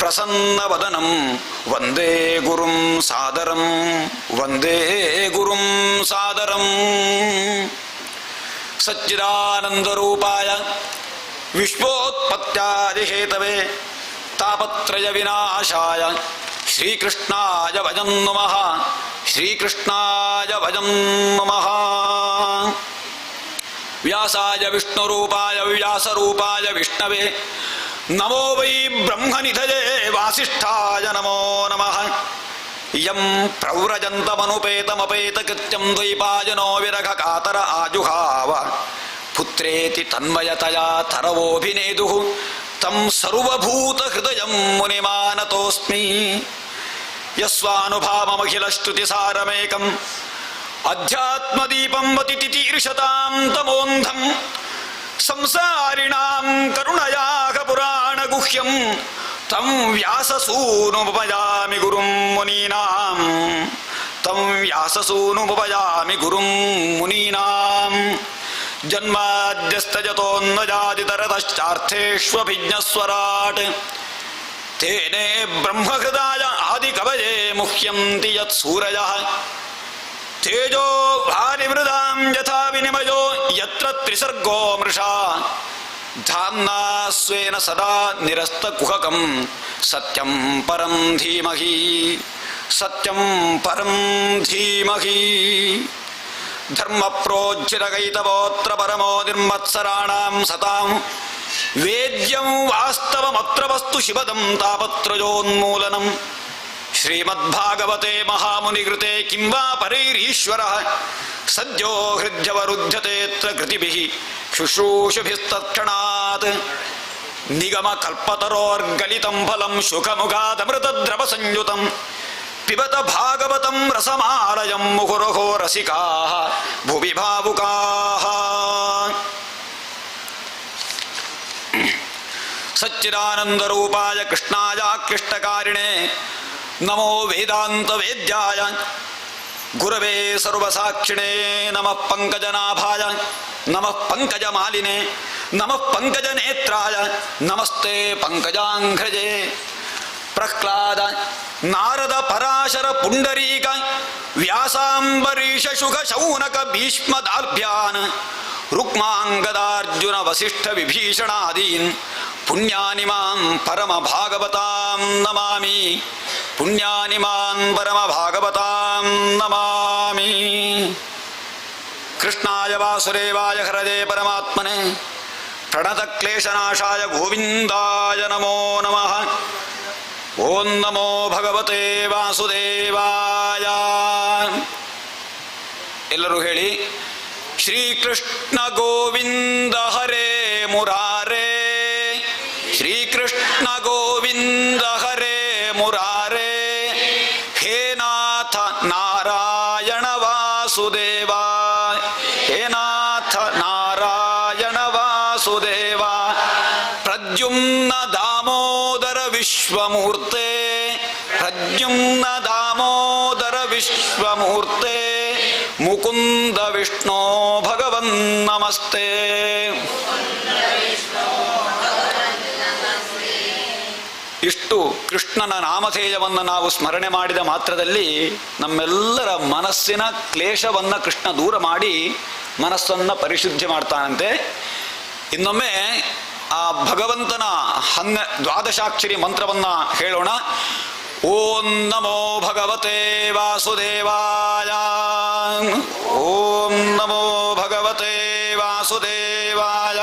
ಪ್ರಸನ್ನವದನಂ ವಂದೇ ಗುರುಂ ಸಾದರಂ ವಂದೇ ಗುರುಂ ಸಾದರಂ. ಸಚ್ಚಿದಾನಂದರೂಪಾಯ ವಿಶ್ವೋತ್ಪತ್ತ್ಯಾದಿಹೇತವೇ ತಾಪತ್ರಯ ವಿನಾಶಾಯ ಶ್ರೀಕೃಷ್ಣಾಯ ವಯಂ ನಮಃ. ಶ್ರೀಕೃಷ್ಣಾಯ ವಯಂ ನಮಃ. ವ್ಯಾಸಾಯ ವಿಷ್ಣುರೂಪಾಯ ವ್ಯಾಸರೂಪಾಯ ವಿಷ್ಣವೇ ನಮೋ ವೈ ಬ್ರಹ್ಮನಿಧಯೇ ವಾಸಿಷ್ಠಾಯ ನಮೋ ನಮಃ. ಯಂ ಪ್ರವ್ರಜಂತಮನುಪೇತಮಪೇತಕೃತ್ಯಂ ದ್ವೈಪಾಯನೋ ವಿರಹಕಾತರ ಆಜುಹಾವ ಪುತ್ರೇತಿ ತನ್ಮಯತಯಾ ತರವೋಭಿನೇದುಃ ತಂ ಸರ್ವಭೂತ ಹೃದಯಂ ಮುನಿಮಾನತೋಸ್ಮಿ ಯಸ್ವಾನುಭಾವಮಖಿಲಸ್ತುತಿಸಾರಮೇಕಂ ಅಧ್ಯಾತ್ಮದೀಪಂ ವತಿತಿತೀರ್ಷತಾಂ ತಮೋಂಧಂ ಸಂಸಾರಿಣಾಂ ಕರುಣಯಾಗ ಪುರಾಣಗುಹ್ಯಂ ತಂ ವ್ಯಾಸಸೂನುಪಯಾಮಿ ಗುರುಂ ಮುನೀನಾಂ ತಂ ವ್ಯಾಸಸೂನುಪಯಾಮಿ ಗುರುಂ ಮುನೀನಾಂ ಜನ್ಮಾದ್ಯಸ್ತಜತೋನ್ನಜಾದಿತರತಶ್ಚಾರ್ಥೇಷ್ವಭಿಜ್ಞಸ್ವರಾಟ್ ತೇನೇ ಬ್ರಹ್ಮಹೃದಾಯ ಆದಿಕವಯೇ ಮುಹ್ಯಂತಿ ಯತ್ ಸೂರಯಃ ತೇಜೋ ಭಾನಿವೃದಾಂ ಯಥಾ ವಿನಿಮಯೋ ಯತ್ರ ತ್ರಿಸರ್ಗೋ ಮೃಷಾ ಧಾಮ್ನಾ ಸ್ವೇನ ಸದಾ ನಿರಸ್ತಕುಹಕಂ ಸತ್ಯಂ ಪರಂ ಧೀಮಹಿ ಸತ್ಯಂ ಪರಂ ಧೀಮಹಿ ಧರ್ಮ ಪ್ರೋಜ್ಜಿತಗೈತವೋತ್ರ ಪರಮೋ ನಿರ್ಮತ್ಸರಾಣಾಂ ಸತಾಂ ವೇದ್ಯಂ ವಾಸ್ತವಮತ್ರ ವಸ್ತು ಶಿವದಂ ತಾಪತ್ರಯೋನ್ಮೂಲನಂ ಶ್ರೀಮದ್ಭಾಗವತೆ ಮಹಾಮುನಿಗೃತೆ ಕಿಂ ವಾ ಪರೈರೀಶ್ವರಃ ಸದ್ಯೋ ಹೃದ್ಯವರುಧ್ಯತೆತ್ರ ಕೃತಿಭಿಃ ಶುಶ್ರೂಷಭಿಸ್ತತ್ಕ್ಷಣಾತ್ ನಿಗಮ ಕಲ್ಪತರೋರ್ಗಲಿತಂ ಫಲಂ ಶುಕಮುಖಾದಮೃತದ್ರವ ಸಂಯುತಂ ಪಿಬತ ಭಾಗವತಂ ರಸಮಾಲಯಂ ಮುಹುರಹೋ ರಸಿಕಾಃ ಭುವಿ ಭಾವುಕಾಃ. ಸಚ್ಚಿದಾನಂದರೂಪಾಯ ಕೃಷ್ಣಾಯ ಕ್ಲಿಷ್ಟಕಾರಿಣೇ ನಮೋ ವೇದಾಂತ ವೇದ್ಯಾಯ ಗುರವೇ ಸರ್ವಸಾಕ್ಷಿಣೇ ನಮಃ ಪಂಕಜನಾಭಾಯ ನಮಃ ಪಂಕಜಮಾಲಿನೇ ನಮಃ ಪಂಕಜನೇತ್ರಾಯ ನಮಸ್ತೆ ಪಂಕಜಾಂಘ್ರಜೇ. ಪ್ರಹ್ಲಾದ ನಾರದ ಪರಾಶರ ಪುಂಡರೀಕ ವ್ಯಾಸಾಂಬರೀಷ ಶುಕ ಶೌನಕ ಭೀಷ್ಮದಾಲ್ಭ್ಯಾನ್ ರುಕ್ಮಾಂಗದಾರ್ಜುನ ವಸಿಷ್ಠ ವಿಭೀಷಣಾದೀನ್ ಪುಣ್ಯಾನಿ ಮಾಂ ಪರಮ ಭಾಗವತಾಂ ನಮಾಮಿ ಪುಣ್ಯಾನಿ ಮಾಂ ಪರಮ ಭಾಗವತಾಂ ನಮಾಮಿ. ಕೃಷ್ಣಾಯ ವಾಸುದೇವಾಯ ಹರದೇ ಪರಮಾತ್ಮನೆ ಪ್ರಣತ ಕ್ಲೇಶನಾಶಾಯ ಗೋವಿಂದಾಯ ನಮೋ ನಮಃ. ಓಂ ನಮೋ ಭಗವತೆ ವಾಸುದೇವಾಯ. ಎಲ್ಲರೂ ಹೇಳಿ ಶ್ರೀಕೃಷ್ಣ ಗೋವಿಂದ ಹರೇ ಮುರಾರೇ ಶ್ರೀಕೃಷ್ಣ ಗೋವಿಂದ ಹರೇ ಮುರಾರೇ ಹೇ ನಾಥ ನಾರಾಯಣ ವಾಸುದೇವ ಹೇ ನಾಥ ನಾರಾಯಣ ವಾಸುದೇವ. ಪ್ರದ್ಯುಮ್ನ ದಾಮೋದರ ವಿಶ್ವಮೂರ್ತೆ ಪ್ರದ್ಯುಮ್ನ ದಾಮೋದರ ವಿಶ್ವಮೂರ್ತೆ ಮುಕುಂದ ವಿಷ್ಣೋ ಭಗವನ್ ನಮಸ್ತೆ. ಇಷ್ಟು ಕೃಷ್ಣನ ನಾಮಧೇಯವನ್ನು ನಾವು ಸ್ಮರಣೆ ಮಾಡಿದ ಮಾತ್ರದಲ್ಲಿ ನಮ್ಮೆಲ್ಲರ ಮನಸ್ಸಿನ ಕ್ಲೇಶವನ್ನು ಕೃಷ್ಣ ದೂರ ಮಾಡಿ ಮನಸ್ಸನ್ನು ಪರಿಶುದ್ಧಿ ಮಾಡ್ತಾನಂತೆ. ಇನ್ನೊಮ್ಮೆ ಆ ಭಗವಂತನ ದ್ವಾದಶಾಕ್ಷರಿ ಮಂತ್ರವನ್ನ ಹೇಳೋಣ. ಓಂ ನಮೋ ಭಗವತೆ ವಾಸುದೇವಾಯ ಓಂ ನಮೋ ಭಗವತೆ ವಾಸುದೇವಾಯ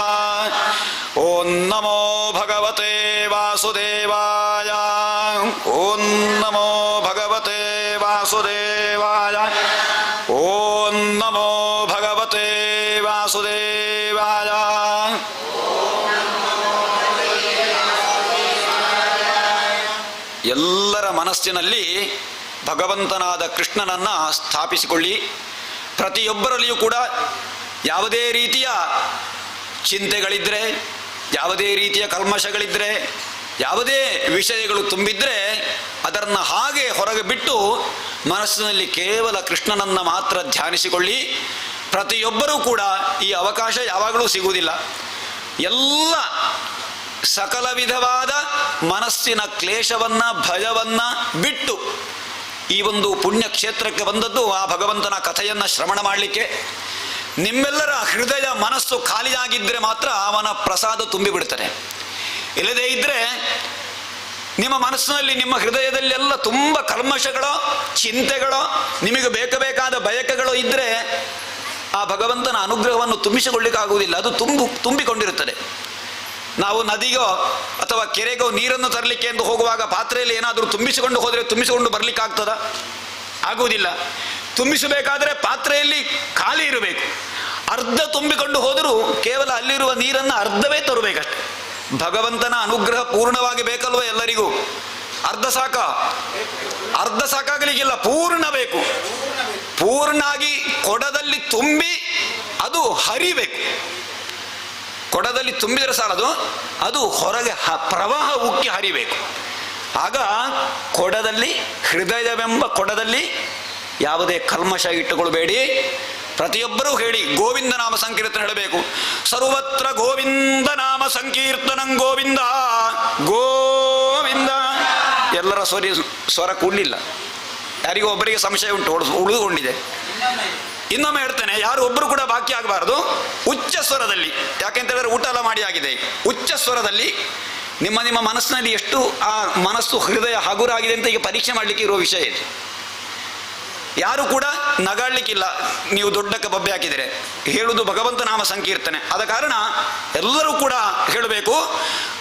ಓಂ ನಮೋ ಭಗವತೆ ವಾಸುದೇವಾಯ ಓಂ ನಮೋ ಭಗವತೆ ವಾಸುದೇವಾಯ ಓಂ ನಮೋ ಭಗವತೆ ವಾಸುದೇವಾಯ. ಎಲ್ಲರ ಮನಸ್ಸಿನಲ್ಲಿ ಭಗವಂತನಾದ ಕೃಷ್ಣನನ್ನು ಸ್ಥಾಪಿಸಿಕೊಳ್ಳಿ. ಪ್ರತಿಯೊಬ್ಬರಲ್ಲಿಯೂ ಕೂಡ ಯಾವುದೇ ರೀತಿಯ ಚಿಂತೆಗಳಿದ್ದರೆ, ಯಾವುದೇ ರೀತಿಯ ಕಲ್ಮಶಗಳಿದ್ದರೆ, ಯಾವುದೇ ವಿಷಯಗಳು ತುಂಬಿದ್ರೆ ಅದನ್ನು ಹಾಗೆ ಹೊರಗೆ ಬಿಟ್ಟು ಮನಸ್ಸಿನಲ್ಲಿ ಕೇವಲ ಕೃಷ್ಣನನ್ನು ಮಾತ್ರ ಧ್ಯಾನಿಸಿಕೊಳ್ಳಿ. ಪ್ರತಿಯೊಬ್ಬರೂ ಕೂಡ ಈ ಅವಕಾಶ ಯಾವಾಗಲೂ ಸಿಗುವುದಿಲ್ಲ. ಎಲ್ಲ ಸಕಲ ವಿಧವಾದ ಮನಸ್ಸಿನ ಕ್ಲೇಶವನ್ನ ಭಯವನ್ನ ಬಿಟ್ಟು ಈ ಒಂದು ಪುಣ್ಯ ಕ್ಷೇತ್ರಕ್ಕೆ ಬಂದದ್ದು ಆ ಭಗವಂತನ ಕಥೆಯನ್ನ ಶ್ರವಣ ಮಾಡಲಿಕ್ಕೆ. ನಿಮ್ಮೆಲ್ಲರ ಹೃದಯ ಮನಸ್ಸು ಖಾಲಿಯಾಗಿದ್ದರೆ ಮಾತ್ರ ಅವನ ಪ್ರಸಾದ ತುಂಬಿಬಿಡ್ತಾರೆ. ಇಲ್ಲದೇ ಇದ್ದರೆ ನಿಮ್ಮ ಮನಸ್ಸಿನಲ್ಲಿ ನಿಮ್ಮ ಹೃದಯದಲ್ಲೆಲ್ಲ ತುಂಬ ಕಲ್ಮಶಗಳೋ ಚಿಂತೆಗಳೋ ನಿಮಗೆ ಬೇಕಾದ ಬಯಕೆಗಳೋ ಇದ್ದರೆ ಆ ಭಗವಂತನ ಅನುಗ್ರಹವನ್ನು ತುಂಬಿಸಿಕೊಳ್ಳಿಕ್ಕಾಗುವುದಿಲ್ಲ. ಅದು ತುಂಬಿಕೊಂಡಿರುತ್ತದೆ. ನಾವು ನದಿಗೋ ಅಥವಾ ಕೆರೆಗೋ ನೀರನ್ನು ತರಲಿಕ್ಕೆ ಎಂದು ಹೋಗುವಾಗ ಪಾತ್ರೆಯಲ್ಲಿ ಏನಾದರೂ ತುಂಬಿಸಿಕೊಂಡು ಹೋದರೆ ತುಂಬಿಸಿಕೊಂಡು ಬರಲಿಕ್ಕಾಗ್ತದ? ಆಗುವುದಿಲ್ಲ. ತುಂಬಿಸಬೇಕಾದ್ರೆ ಪಾತ್ರೆಯಲ್ಲಿ ಖಾಲಿ ಇರಬೇಕು. ಅರ್ಧ ತುಂಬಿಕೊಂಡು ಹೋದರೂ ಕೇವಲ ಅಲ್ಲಿರುವ ನೀರನ್ನು ಅರ್ಧವೇ ತರಬೇಕಷ್ಟೆ. ಭಗವಂತನ ಅನುಗ್ರಹ ಪೂರ್ಣವಾಗಿ ಬೇಕಲ್ವ ಎಲ್ಲರಿಗೂ? ಅರ್ಧ ಸಾಕ? ಅರ್ಧ ಸಾಕಾಗಲಿಕ್ಕಿಲ್ಲ, ಪೂರ್ಣ ಬೇಕು. ಪೂರ್ಣಾಗಿ ಕೊಡದಲ್ಲಿ ತುಂಬಿ ಅದು ಹರಿಬೇಕು. ಕೊಡದಲ್ಲಿ ತುಂಬಿದರೆ ಸಾಲದು, ಅದು ಹೊರಗೆ ಪ್ರವಾಹ ಉಕ್ಕಿ ಹರಿಬೇಕು. ಆಗ ಕೊಡದಲ್ಲಿ, ಹೃದಯವೆಂಬ ಕೊಡದಲ್ಲಿ ಯಾವುದೇ ಕಲ್ಮಶ ಇಟ್ಟುಕೊಳ್ಬೇಡಿ. ಪ್ರತಿಯೊಬ್ಬರೂ ಹೇಳಿ ಗೋವಿಂದ ನಾಮ ಸಂಕೀರ್ತನೆ ಹೇಳಬೇಕು. ಸರ್ವತ್ರ ಗೋವಿಂದ ನಾಮ ಸಂಕೀರ್ತನಂ ಗೋವಿಂದ ಗೋವಿಂದ. ಎಲ್ಲರ ಸ್ವರ ಕೂಡಲಿಲ್ಲ, ಯಾರಿಗೂ ಒಬ್ಬರಿಗೆ ಸಂಶಯ ಉಂಟು, ಉಳಿದುಕೊಂಡಿದೆ. ಇನ್ನೊಮ್ಮೆ ಹೇಳ್ತೇನೆ, ಯಾರು ಒಬ್ಬರು ಕೂಡ ಬಾಕಿ ಆಗಬಾರದು. ಉಚ್ಚ ಸ್ವರದಲ್ಲಿ, ಯಾಕೆಂತ ಹೇಳಿದ್ರೆ ಊಟ ಎಲ್ಲ ಮಾಡಿ ಆಗಿದೆ. ಉಚ್ಚ ಸ್ವರದಲ್ಲಿ ನಿಮ್ಮ ಮನಸ್ಸಿನಲ್ಲಿ ಎಷ್ಟು ಆ ಮನಸ್ಸು ಹೃದಯ ಹಗುರಾಗಿದೆ ಅಂತ ಈಗ ಪರೀಕ್ಷೆ ಮಾಡಲಿಕ್ಕೆ ಇರುವ ವಿಷಯ ಇದು. ಯಾರು ಕೂಡ ನಗಾಡ್ಲಿಕ್ಕಿಲ್ಲ. ನೀವು ದೊಡ್ಡಕ್ಕೆ ಬಬ್ಬೆ ಹಾಕಿದರೆ ಹೇಳುವುದು ಭಗವಂತ ನಾಮ ಸಂಕೀರ್ತನೆ. ಆದ ಕಾರಣ ಎಲ್ಲರೂ ಕೂಡ ಹೇಳಬೇಕು,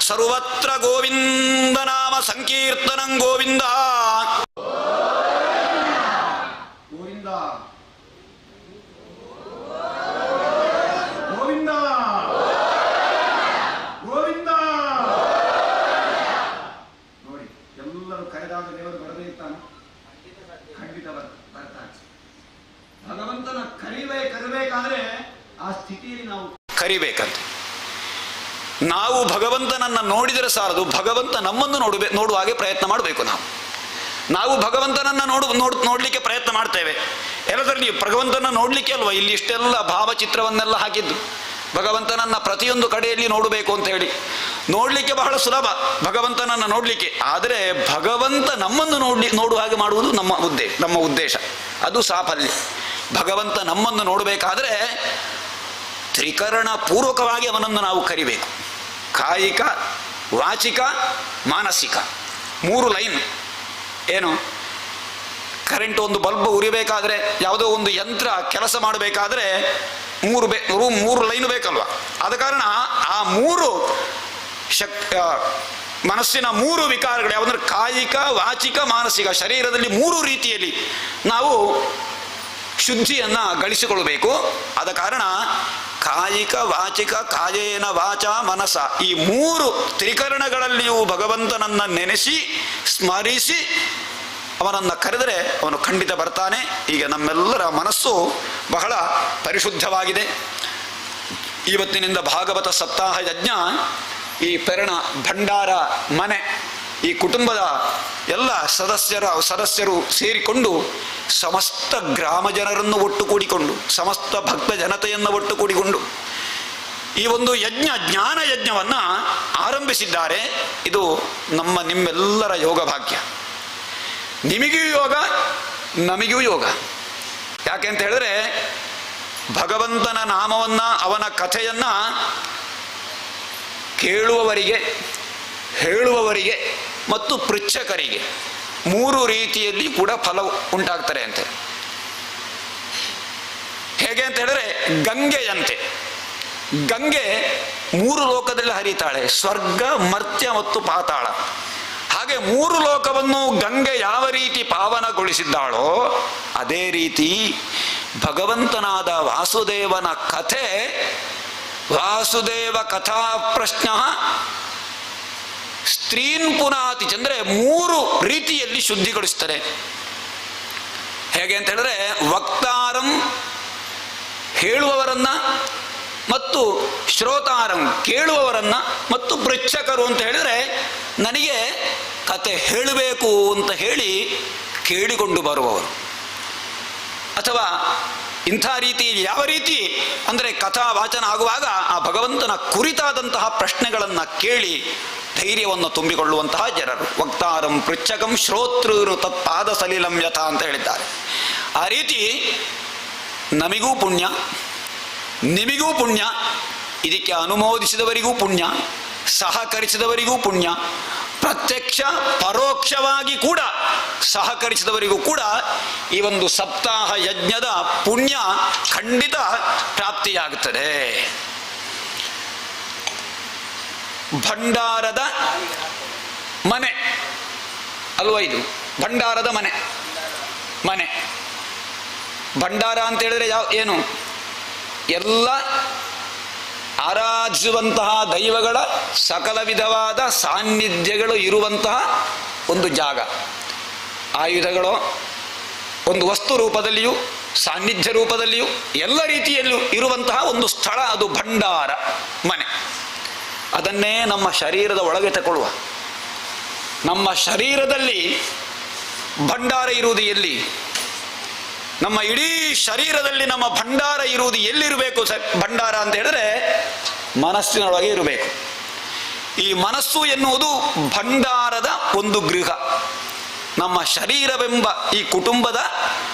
ಸರ್ವತ್ರ ಗೋವಿಂದ ನಾಮ ಸಂಕೀರ್ತನಂ ಗೋವಿಂದ ಗೋವಿಂದ ಗೋವಿಂದ ಗೋವಿಂದ. ನೋಡಿ, ಎಲ್ಲರೂ ಕರೆದಾಗ ದೇವರು ಬರದೇ ಇರ್ತಾನೆ? ಖಂಡಿತ ಬರ್ತಾನೆ. ಭಗವಂತನ ಕರಿಬೇಕಾದ್ರೆ ಆ ಸ್ಥಿತಿಯಲ್ಲಿ ನಾವು ಕರಿಬೇಕಂತ. ನಾವು ಭಗವಂತನನ್ನ ನೋಡಿದರೆ ಸಾಲದು, ಭಗವಂತ ನಮ್ಮನ್ನು ನೋಡುವ ಹಾಗೆ ಪ್ರಯತ್ನ ಮಾಡಬೇಕು. ನಾವು ಭಗವಂತನನ್ನ ನೋಡ್ಲಿಕ್ಕೆ ಪ್ರಯತ್ನ ಮಾಡ್ತೇವೆ. ಎಲ್ಲದರಲ್ಲಿ ಭಗವಂತನ ನೋಡ್ಲಿಕ್ಕೆ ಅಲ್ವಾ ಇಲ್ಲಿ ಇಷ್ಟೆಲ್ಲ ಭಾವಚಿತ್ರವನ್ನೆಲ್ಲ ಹಾಕಿದ್ದು. ಭಗವಂತನನ್ನ ಪ್ರತಿಯೊಂದು ಕಡೆಯಲ್ಲಿ ನೋಡಬೇಕು ಅಂತ ಹೇಳಿ ನೋಡ್ಲಿಕ್ಕೆ ಬಹಳ ಸುಲಭ ಭಗವಂತನನ್ನ ನೋಡ್ಲಿಕ್ಕೆ. ಆದರೆ ಭಗವಂತ ನಮ್ಮನ್ನು ನೋಡುವ ಹಾಗೆ ಮಾಡುವುದು ನಮ್ಮ ಉದ್ದೇಶ, ಅದು ಸಾಫಲ್ಯ. ಭಗವಂತ ನಮ್ಮನ್ನು ನೋಡಬೇಕಾದ್ರೆ ತ್ರಿಕರಣ ಪೂರ್ವಕವಾಗಿ ಅವನನ್ನು ನಾವು ಕರಿಬೇಕು. ಕಾಯಿಕ, ವಾಚಿಕ, ಮಾನಸಿಕ, 3 ಲೈನ್. ಏನು, ಕರೆಂಟ್ ಒಂದು ಬಲ್ಬ್ ಉರಿಬೇಕಾದ್ರೆ, ಯಾವುದೋ ಒಂದು ಯಂತ್ರ ಕೆಲಸ ಮಾಡಬೇಕಾದ್ರೆ 3 ಲೈನ್ ಬೇಕಲ್ವ? ಆದ ಕಾರಣ ಆ 3 ಮನಸ್ಸಿನ 3 ವಿಕಾರಗಳು ಯಾವುದಂದ್ರೆ ಕಾಯಿಕ, ವಾಚಿಕ, ಮಾನಸಿಕ, ಶರೀರದಲ್ಲಿ 3 ರೀತಿಯಲ್ಲಿ ನಾವು ಶುದ್ಧಿಯನ್ನ ಗಳಿಸಿಕೊಳ್ಳಬೇಕು. ಆದ ಕಾರಣ ಕಾಯಿಕ, ವಾಚಿಕ, ಕಾಯೇನ ವಾಚ ಮನಸ, ಈ 3 ತ್ರಿಕರಣಗಳಲ್ಲಿಯೂ ಭಗವಂತನನ್ನ ನೆನೆಸಿ ಸ್ಮರಿಸಿ ಅವನನ್ನು ಕರೆದರೆ ಅವನು ಖಂಡಿತ ಬರ್ತಾನೆ. ಈಗ ನಮ್ಮೆಲ್ಲರ ಮನಸ್ಸು ಬಹಳ ಪರಿಶುದ್ಧವಾಗಿದೆ. ಇವತ್ತಿನಿಂದ ಭಾಗವತ ಸಪ್ತಾಹ ಯಜ್ಞ, ಈ ಪೆರಣ ಭಂಡಾರ ಮನೆ, ಈ ಕುಟುಂಬದ ಎಲ್ಲ ಸದಸ್ಯರು ಸೇರಿಕೊಂಡು ಸಮಸ್ತ ಗ್ರಾಮ ಜನರನ್ನು ಒಟ್ಟುಗೂಡಿಕೊಂಡು, ಸಮಸ್ತ ಭಕ್ತ ಜನತೆಯನ್ನು ಒಟ್ಟುಗೂಡಿಕೊಂಡು ಈ ಒಂದು ಜ್ಞಾನ ಯಜ್ಞವನ್ನು ಆರಂಭಿಸಿದ್ದಾರೆ. ಇದು ನಿಮ್ಮೆಲ್ಲರ ಯೋಗ ಭಾಗ್ಯ. ನಿಮಗೂ ಯೋಗ, ನಮಗೂ ಯೋಗ. ಯಾಕೆ ಅಂತ ಹೇಳಿದ್ರೆ ಭಗವಂತನ ನಾಮವನ್ನ, ಅವನ ಕಥೆಯನ್ನ ಕೇಳುವವರಿಗೆ, ಹೇಳುವವರಿಗೆ ಮತ್ತು ಪೃಚ್ಛಕರಿಗೆ 3 ರೀತಿಯಲ್ಲಿ ಕೂಡ ಫಲ ಉಂಟಾಗ್ತಾರೆ ಅಂತೆ. ಹೇಗೆ ಅಂತ ಹೇಳಿದ್ರೆ ಗಂಗೆಯಂತೆ. ಗಂಗೆ 3 ಲೋಕದಲ್ಲಿ ಹರಿತಾಳೆ, ಸ್ವರ್ಗ, ಮರ್ತ್ಯ ಮತ್ತು ಪಾತಾಳ. ಹಾಗೆ 3 ಲೋಕವನ್ನು ಗಂಗೆ ಯಾವ ರೀತಿ ಪಾವನಗೊಳಿಸಿದ್ದಾಳೋ ಅದೇ ರೀತಿ ಭಗವಂತನಾದ ವಾಸುದೇವನ ಕಥೆ, ವಾಸುದೇವ ಕಥಾ ಪ್ರಶ್ನ ಸ್ತ್ರೀನ್ ಪುನಾತಿ, ಅಂದರೆ 3 ರೀತಿಯಲ್ಲಿ ಶುದ್ಧಿಗೊಳಿಸ್ತಾರೆ. ಹೇಗೆ ಅಂತ ಹೇಳಿದ್ರೆ ವಕ್ತಾರಂ, ಹೇಳುವವರನ್ನ, ಮತ್ತು ಶ್ರೋತಾರಂ, ಕೇಳುವವರನ್ನ, ಮತ್ತು ಪೃಚ್ಛಕರು ಅಂತ ಹೇಳಿದ್ರೆ ನನಗೆ ಕತೆ ಹೇಳಬೇಕು ಅಂತ ಹೇಳಿ ಕೇಳಿಕೊಂಡು ಬರುವವರು. ಅಥವಾ ಇಂಥ ರೀತಿ, ಯಾವ ರೀತಿ ಅಂದರೆ ಕಥಾ ವಾಚನ ಆಗುವಾಗ ಆ ಭಗವಂತನ ಕುರಿತಾದಂತಹ ಪ್ರಶ್ನೆಗಳನ್ನು ಕೇಳಿ ಧೈರ್ಯವನ್ನು ತುಂಬಿಕೊಳ್ಳುವಂತಹ ಜನರು. ವಕ್ತಾರಂ ಪೃಚ್ಛಕಂ ಶ್ರೋತೃರು ತತ್ಪಾದ ಸಲಿಲಂ ಯಥ ಅಂತ ಹೇಳಿದ್ದಾರೆ. ಆ ರೀತಿ ನಮಿಗೂ ಪುಣ್ಯ, ನಿಮಿಗೂ ಪುಣ್ಯ, ಇದಕ್ಕೆ ಅನುಮೋದಿಸಿದವರಿಗೂ ಪುಣ್ಯ, ಸಹಕರಿಸಿದವರಿಗೂ ಪುಣ್ಯ, ಪ್ರತ್ಯಕ್ಷ ಪರೋಕ್ಷವಾಗಿ ಕೂಡ ಸಹಕರಿಸಿದವರಿಗೂ ಕೂಡ ಈ ಒಂದು ಸಪ್ತಾಹ ಯಜ್ಞದ ಪುಣ್ಯ ಖಂಡಿತ ಪ್ರಾಪ್ತಿಯಾಗುತ್ತದೆ. ಭಂಡಾರದ ಮನೆ ಅಲ್ವಾ ಇದು? ಭಂಡಾರದ ಮನೆ. ಭಂಡಾರ ಅಂತ ಹೇಳಿದ್ರೆ ಏನು? ಎಲ್ಲ ಆರಾಧಿಸುವಂತಹ ದೈವಗಳ ಸಕಲ ವಿಧವಾದ ಸಾನ್ನಿಧ್ಯಗಳು ಇರುವಂತಹ ಒಂದು ಜಾಗ. ಆಯುಧಗಳು ಒಂದು ವಸ್ತು ರೂಪದಲ್ಲಿಯೂ ಸಾನ್ನಿಧ್ಯ ರೂಪದಲ್ಲಿಯೂ ಎಲ್ಲ ರೀತಿಯಲ್ಲೂ ಇರುವಂತಹ ಒಂದು ಸ್ಥಳ, ಅದು ಭಂಡಾರ ಮನೆ. ಅದನ್ನೇ ನಮ್ಮ ಶರೀರದ ಒಳಗೆ ತಗೊಳ್ಳುವ. ನಮ್ಮ ಶರೀರದಲ್ಲಿ ಭಂಡಾರ ಇರುವುದು ಎಲ್ಲಿ? ನಮ್ಮ ಇಡೀ ಶರೀರದಲ್ಲಿ ನಮ್ಮ ಭಂಡಾರ ಇರುವುದು ಎಲ್ಲಿರಬೇಕು? ಭಂಡಾರ ಅಂತ ಹೇಳಿದ್ರೆ ಮನಸ್ಸಿನೊಳಗೆ ಇರಬೇಕು. ಈ ಮನಸ್ಸು ಎನ್ನುವುದು ಭಂಡಾರದ ಒಂದು ಗೃಹ. ನಮ್ಮ ಶರೀರವೆಂಬ ಈ ಕುಟುಂಬದ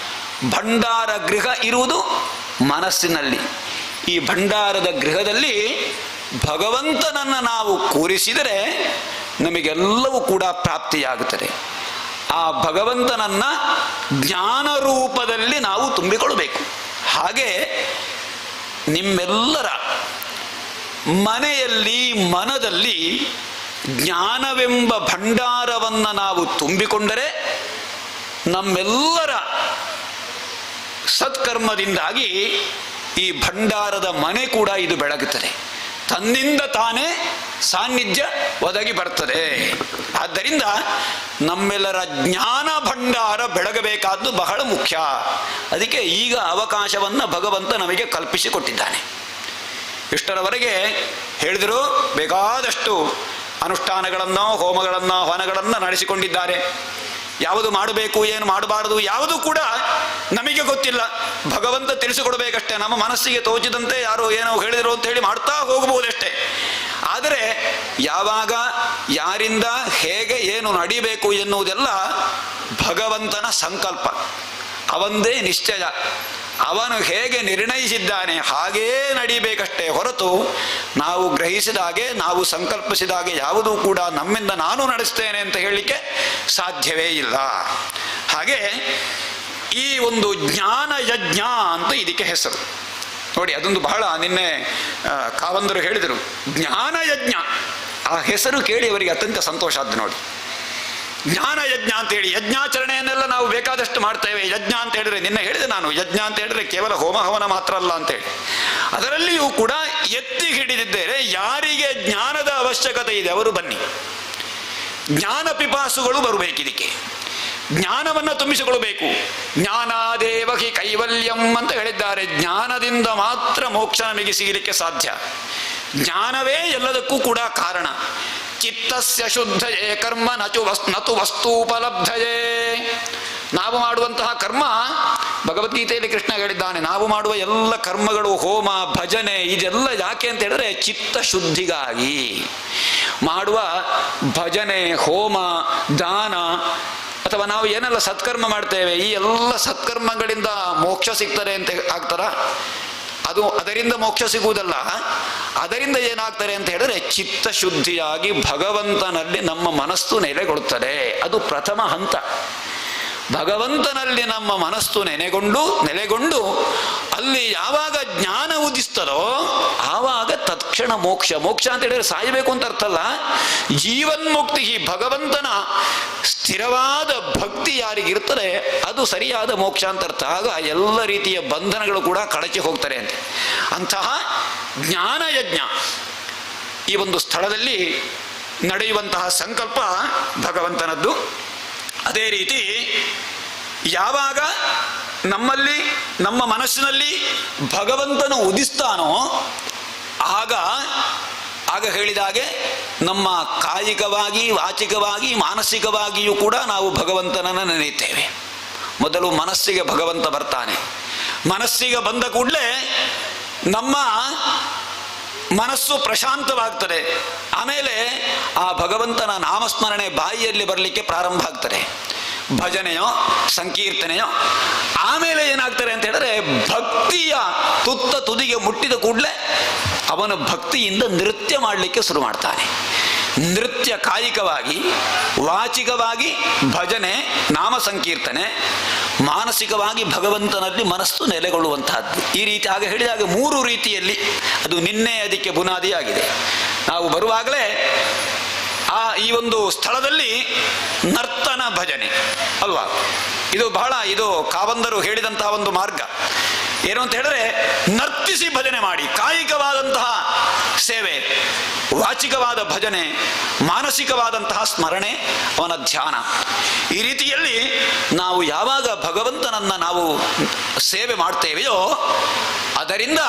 ಭಂಡಾರ ಗೃಹ ಇರುವುದು ಮನಸ್ಸಿನಲ್ಲಿ. ಈ ಭಂಡಾರದ ಗೃಹದಲ್ಲಿ ಭಗವಂತನನ್ನು ನಾವು ಕೂರಿಸಿದರೆ ನಮಗೆಲ್ಲವೂ ಕೂಡ ಪ್ರಾಪ್ತಿಯಾಗುತ್ತದೆ. ಆ ಭಗವಂತನನ್ನ ಜ್ಞಾನ ರೂಪದಲ್ಲಿ ನಾವು ತುಂಬಿಕೊಳ್ಳಬೇಕು. ಹಾಗೆ ನಿಮ್ಮೆಲ್ಲರ ಮನೆಯಲ್ಲಿ ಮನದಲ್ಲಿ ಜ್ಞಾನವೆಂಬ ಭಂಡಾರವನ್ನು ನಾವು ತುಂಬಿಕೊಂಡರೆ ನಮ್ಮೆಲ್ಲರ ಸತ್ಕರ್ಮದಿಂದಾಗಿ ಈ ಭಂಡಾರದ ಮನೆ ಕೂಡ ಇದು ಬೆಳಗುತ್ತದೆ. ತನ್ನಿಂದ ತಾನೇ ಸಾನ್ನಿಧ್ಯ ಒದಗಿ ಬರ್ತದೆ. ಆದ್ದರಿಂದ ನಮ್ಮೆಲ್ಲರ ಜ್ಞಾನ ಭಂಡಾರ ಬೆಳಗಬೇಕಾದ್ದು ಬಹಳ ಮುಖ್ಯ. ಅದಕ್ಕೆ ಈಗ ಅವಕಾಶವನ್ನು ಭಗವಂತ ನಮಗೆ ಕಲ್ಪಿಸಿಕೊಟ್ಟಿದ್ದಾನೆ. ಇಷ್ಟರವರೆಗೆ ಹೇಳಿದರು, ಬೇಕಾದಷ್ಟು ಅನುಷ್ಠಾನಗಳನ್ನು, ಹೋಮಗಳನ್ನು, ಹವನಗಳನ್ನು ನಡೆಸಿಕೊಂಡಿದ್ದಾರೆ. ಯಾವುದು ಮಾಡಬೇಕು, ಏನು ಮಾಡಬಾರದು ಯಾವುದು ಕೂಡ ನಮಗೆ ಗೊತ್ತಿಲ್ಲ. ಭಗವಂತ ತಿಳಿಸಿಕೊಡ್ಬೇಕಷ್ಟೇ. ನಮ್ಮ ಮನಸ್ಸಿಗೆ ತೋಚಿದಂತೆ ಯಾರೋ ಏನೋ ಹೇಳಿದರು ಅಂತ ಹೇಳಿ ಮಾಡ್ತಾ ಹೋಗಬಹುದಷ್ಟೇ. ಆದರೆ ಯಾವಾಗ, ಯಾರಿಂದ, ಹೇಗೆ, ಏನು ನಡಿಬೇಕು ಎನ್ನುವುದೆಲ್ಲ ಭಗವಂತನ ಸಂಕಲ್ಪ, ಅವಂದೇ ನಿಶ್ಚಯ. ಅವನು ಹೇಗೆ ನಿರ್ಣಯಿಸಿದ್ದಾನೆ ಹಾಗೇ ನಡಿಬೇಕಷ್ಟೇ ಹೊರತು ನಾವು ಗ್ರಹಿಸಿದ ಹಾಗೆ, ನಾವು ಸಂಕಲ್ಪಿಸಿದ ಹಾಗೆ ಯಾವುದೂ ಕೂಡ ನಮ್ಮಿಂದ ನಾನು ನಡೆಸ್ತೇನೆ ಅಂತ ಹೇಳಲಿಕ್ಕೆ ಸಾಧ್ಯವೇ ಇಲ್ಲ. ಹಾಗೆ ಈ ಒಂದು ಜ್ಞಾನ ಯಜ್ಞ ಅಂತ ಇದಕ್ಕೆ ಹೆಸರು. ನೋಡಿ, ಅದೊಂದು ಬಹಳ ನಿನ್ನೆ ಕಾವಂದರು ಹೇಳಿದರು, ಜ್ಞಾನ ಯಜ್ಞ. ಆ ಹೆಸರು ಕೇಳಿ ಅವರಿಗೆ ಅತ್ಯಂತ ಸಂತೋಷ ಆದ್ದು. ನೋಡಿ, ಜ್ಞಾನ ಯಜ್ಞ ಅಂತೇಳಿ. ಯಜ್ಞಾಚರಣೆಯನ್ನೆಲ್ಲ ನಾವು ಬೇಕಾದಷ್ಟು ಮಾಡ್ತೇವೆ. ಯಜ್ಞ ಅಂತ ಹೇಳಿದ್ರೆ, ನಿನ್ನೆ ಹೇಳಿದೆ ನಾನು, ಯಜ್ಞ ಅಂತ ಹೇಳಿದ್ರೆ ಕೇವಲ ಹೋಮ ಹವನ ಮಾತ್ರ ಅಲ್ಲ ಅಂತೇಳಿ. ಅದರಲ್ಲಿಯೂ ಕೂಡ ಎತ್ತಿ ಹಿಡಿದಿದ್ದೇನೆ, ಯಾರಿಗೆ ಜ್ಞಾನದ ಅವಶ್ಯಕತೆ ಇದೆ ಅವರು ಬನ್ನಿ. ಜ್ಞಾನ ಪಿಪಾಸುಗಳು ಬರಬೇಕಿದಕ್ಕೆ, ಜ್ಞಾನವನ್ನು ತುಂಬಿಸಿಕೊಳ್ಳಬೇಕು. ಜ್ಞಾನಾದೇವ ಹಿ ಕೈವಲ್ಯಂ ಅಂತ ಹೇಳಿದ್ದಾರೆ. ಜ್ಞಾನದಿಂದ ಮಾತ್ರ ಮೋಕ್ಷ ನಮಗೆ ಸಿಗಲಿಕ್ಕೆ ಸಾಧ್ಯ. ಜ್ಞಾನವೇ ಎಲ್ಲದಕ್ಕೂ ಕೂಡ ಕಾರಣ. ಚಿತ್ತಸ್ಯ ಶುದ್ಧಯೇ ಕರ್ಮ ನತು ವಸ್ತೂಪಲಬ್ಧಯೇ. ನಾವು ಮಾಡುವಂತಹ ಕರ್ಮ, ಭಗವದ್ಗೀತೆಯಲ್ಲಿ ಕೃಷ್ಣ ಹೇಳಿದ್ದಾನೆ, ನಾವು ಮಾಡುವ ಎಲ್ಲ ಕರ್ಮಗಳು, ಹೋಮ, ಭಜನೆ, ಇದೆಲ್ಲ ಯಾಕೆ ಅಂತ ಹೇಳಿದ್ರೆ ಚಿತ್ತ ಶುದ್ಧಿಗಾಗಿ ಮಾಡುವ. ಭಜನೆ, ಹೋಮ, ದಾನ, ಅಥವಾ ನಾವು ಏನೆಲ್ಲ ಸತ್ಕರ್ಮ ಮಾಡ್ತೇವೆ, ಈ ಎಲ್ಲ ಸತ್ಕರ್ಮಗಳಿಂದ ಮೋಕ್ಷ ಸಿಗ್ತದೆ ಅಂತ ಆಗ್ತಾರ? ಅದು ಅದರಿಂದ ಮೋಕ್ಷ ಸಿಗುವುದಲ್ಲ. ಅದರಿಂದ ಏನಾಗ್ತಾರೆ ಅಂತ ಹೇಳಿದ್ರೆ ಚಿತ್ತ ಶುದ್ಧಿಯಾಗಿ ಭಗವಂತನಲ್ಲಿ ನಮ್ಮ ಮನಸ್ಸು ನೆಲೆಗೊಳ್ಳುತ್ತದೆ. ಅದು ಪ್ರಥಮ ಹಂತ. ಭಗವಂತನಲ್ಲಿ ನಮ್ಮ ಮನಸ್ಸು ನೆಲೆಗೊಂಡು ಅಲ್ಲಿ ಯಾವಾಗ ಜ್ಞಾನ ಉದಿಸ್ತದೋ ಆವಾಗ ತತ್ಕ್ಷಣ ಮೋಕ್ಷ. ಮೋಕ್ಷ ಅಂತ ಹೇಳಿದ್ರೆ ಸಾಯಬೇಕು ಅಂತ ಅರ್ಥ ಅಲ್ಲ. ಜೀವನ್ಮುಕ್ತಿ, ಭಗವಂತನ ಸ್ಥಿರವಾದ ಭಕ್ತಿ ಯಾರಿಗಿರ್ತದೆ ಅದು ಸರಿಯಾದ ಮೋಕ್ಷ ಅಂತ ಅರ್ಥ. ಆಗ ಎಲ್ಲ ರೀತಿಯ ಬಂಧನಗಳು ಕೂಡ ಕಳಚಿ ಹೋಗ್ತಾರೆ ಅಂತ. ಅಂತಹ ಜ್ಞಾನಯಜ್ಞ ಈ ಒಂದು ಸ್ಥಳದಲ್ಲಿ ನಡೆಯುವಂತಹ ಸಂಕಲ್ಪ ಭಗವಂತನದ್ದು. ಅದೇ ರೀತಿ ಯಾವಾಗ ನಮ್ಮಲ್ಲಿ, ನಮ್ಮ ಮನಸ್ಸಿನಲ್ಲಿ ಭಗವಂತನು ಉದಿಸ್ತಾನೋ ಆಗ ಹೇಳಿದಾಗೆ ನಮ್ಮ ಕಾಯಿಕವಾಗಿ, ವಾಚಿಕವಾಗಿ, ಮಾನಸಿಕವಾಗಿಯೂ ಕೂಡ ನಾವು ಭಗವಂತನನ್ನು ನೆನೆಯುತ್ತೇವೆ. ಮೊದಲು ಮನಸ್ಸಿಗೆ ಭಗವಂತ ಬರ್ತಾನೆ. ಮನಸ್ಸಿಗೆ ಬಂದ ಕೂಡಲೇ ನಮ್ಮ ಮನಸ್ಸು ಪ್ರಶಾಂತವಾಗ್ತದೆ. ಆಮೇಲೆ ಆ ಭಗವಂತನ ನಾಮಸ್ಮರಣೆ ಬಾಯಿಯಲ್ಲಿ ಬರಲಿಕ್ಕೆ ಪ್ರಾರಂಭ ಆಗ್ತದೆ. ಭಜನೆಯೋ, ಸಂಕೀರ್ತನೆಯೋ. ಆಮೇಲೆ ಏನಾಗ್ತಾರೆ ಅಂತ ಹೇಳಿದ್ರೆ ಭಕ್ತಿಯ ತುದಿಗೆ ಮುಟ್ಟಿದ ಕೂಡಲೇ ಅವನು ಭಕ್ತಿಯಿಂದ ನೃತ್ಯ ಮಾಡಲಿಕ್ಕೆ ಶುರು ಮಾಡ್ತಾನೆ. ನೃತ್ಯ ಕಾಯಿಕವಾಗಿ, ವಾಚಿಕವಾಗಿ ಭಜನೆ, ನಾಮ ಸಂಕೀರ್ತನೆ, ಮಾನಸಿಕವಾಗಿ ಭಗವಂತನಲ್ಲಿ ಮನಸ್ಸು ನೆಲೆಗೊಳ್ಳುವಂತಹದ್ದು. ಈ ರೀತಿ ಆಗ ಹೇಳಿದಾಗ 3 ರೀತಿಯಲ್ಲಿ ಅದು ನಿನ್ನೆ ಅದಕ್ಕೆ ಬುನಾದಿಯಾಗಿದೆ. ನಾವು ಬರುವಾಗಲೇ ಈ ಒಂದು ಸ್ಥಳದಲ್ಲಿ ನರ್ತನ ಭಜನೆ ಅಲ್ವಾ, ಇದು ಕಾವಂದರು ಹೇಳಿದಂತಹ ಒಂದು ಮಾರ್ಗ. ಏನು ಅಂತ ಹೇಳಿದ್ರೆ ನರ್ತಿಸಿ ಭಜನೆ ಮಾಡಿ, ಕಾಯಿಕವಾದಂತಹ ಸೇವೆ, ವಾಚಿಕವಾದ ಭಜನೆ, ಮಾನಸಿಕವಾದಂತಹ ಸ್ಮರಣೆ, ಅವನ ಧ್ಯಾನ. ಈ ರೀತಿಯಲ್ಲಿ ನಾವು ಯಾವಾಗ ಭಗವಂತನನ್ನ ನಾವು ಸೇವೆ ಮಾಡ್ತೇವೆಯೋ ಅದರಿಂದ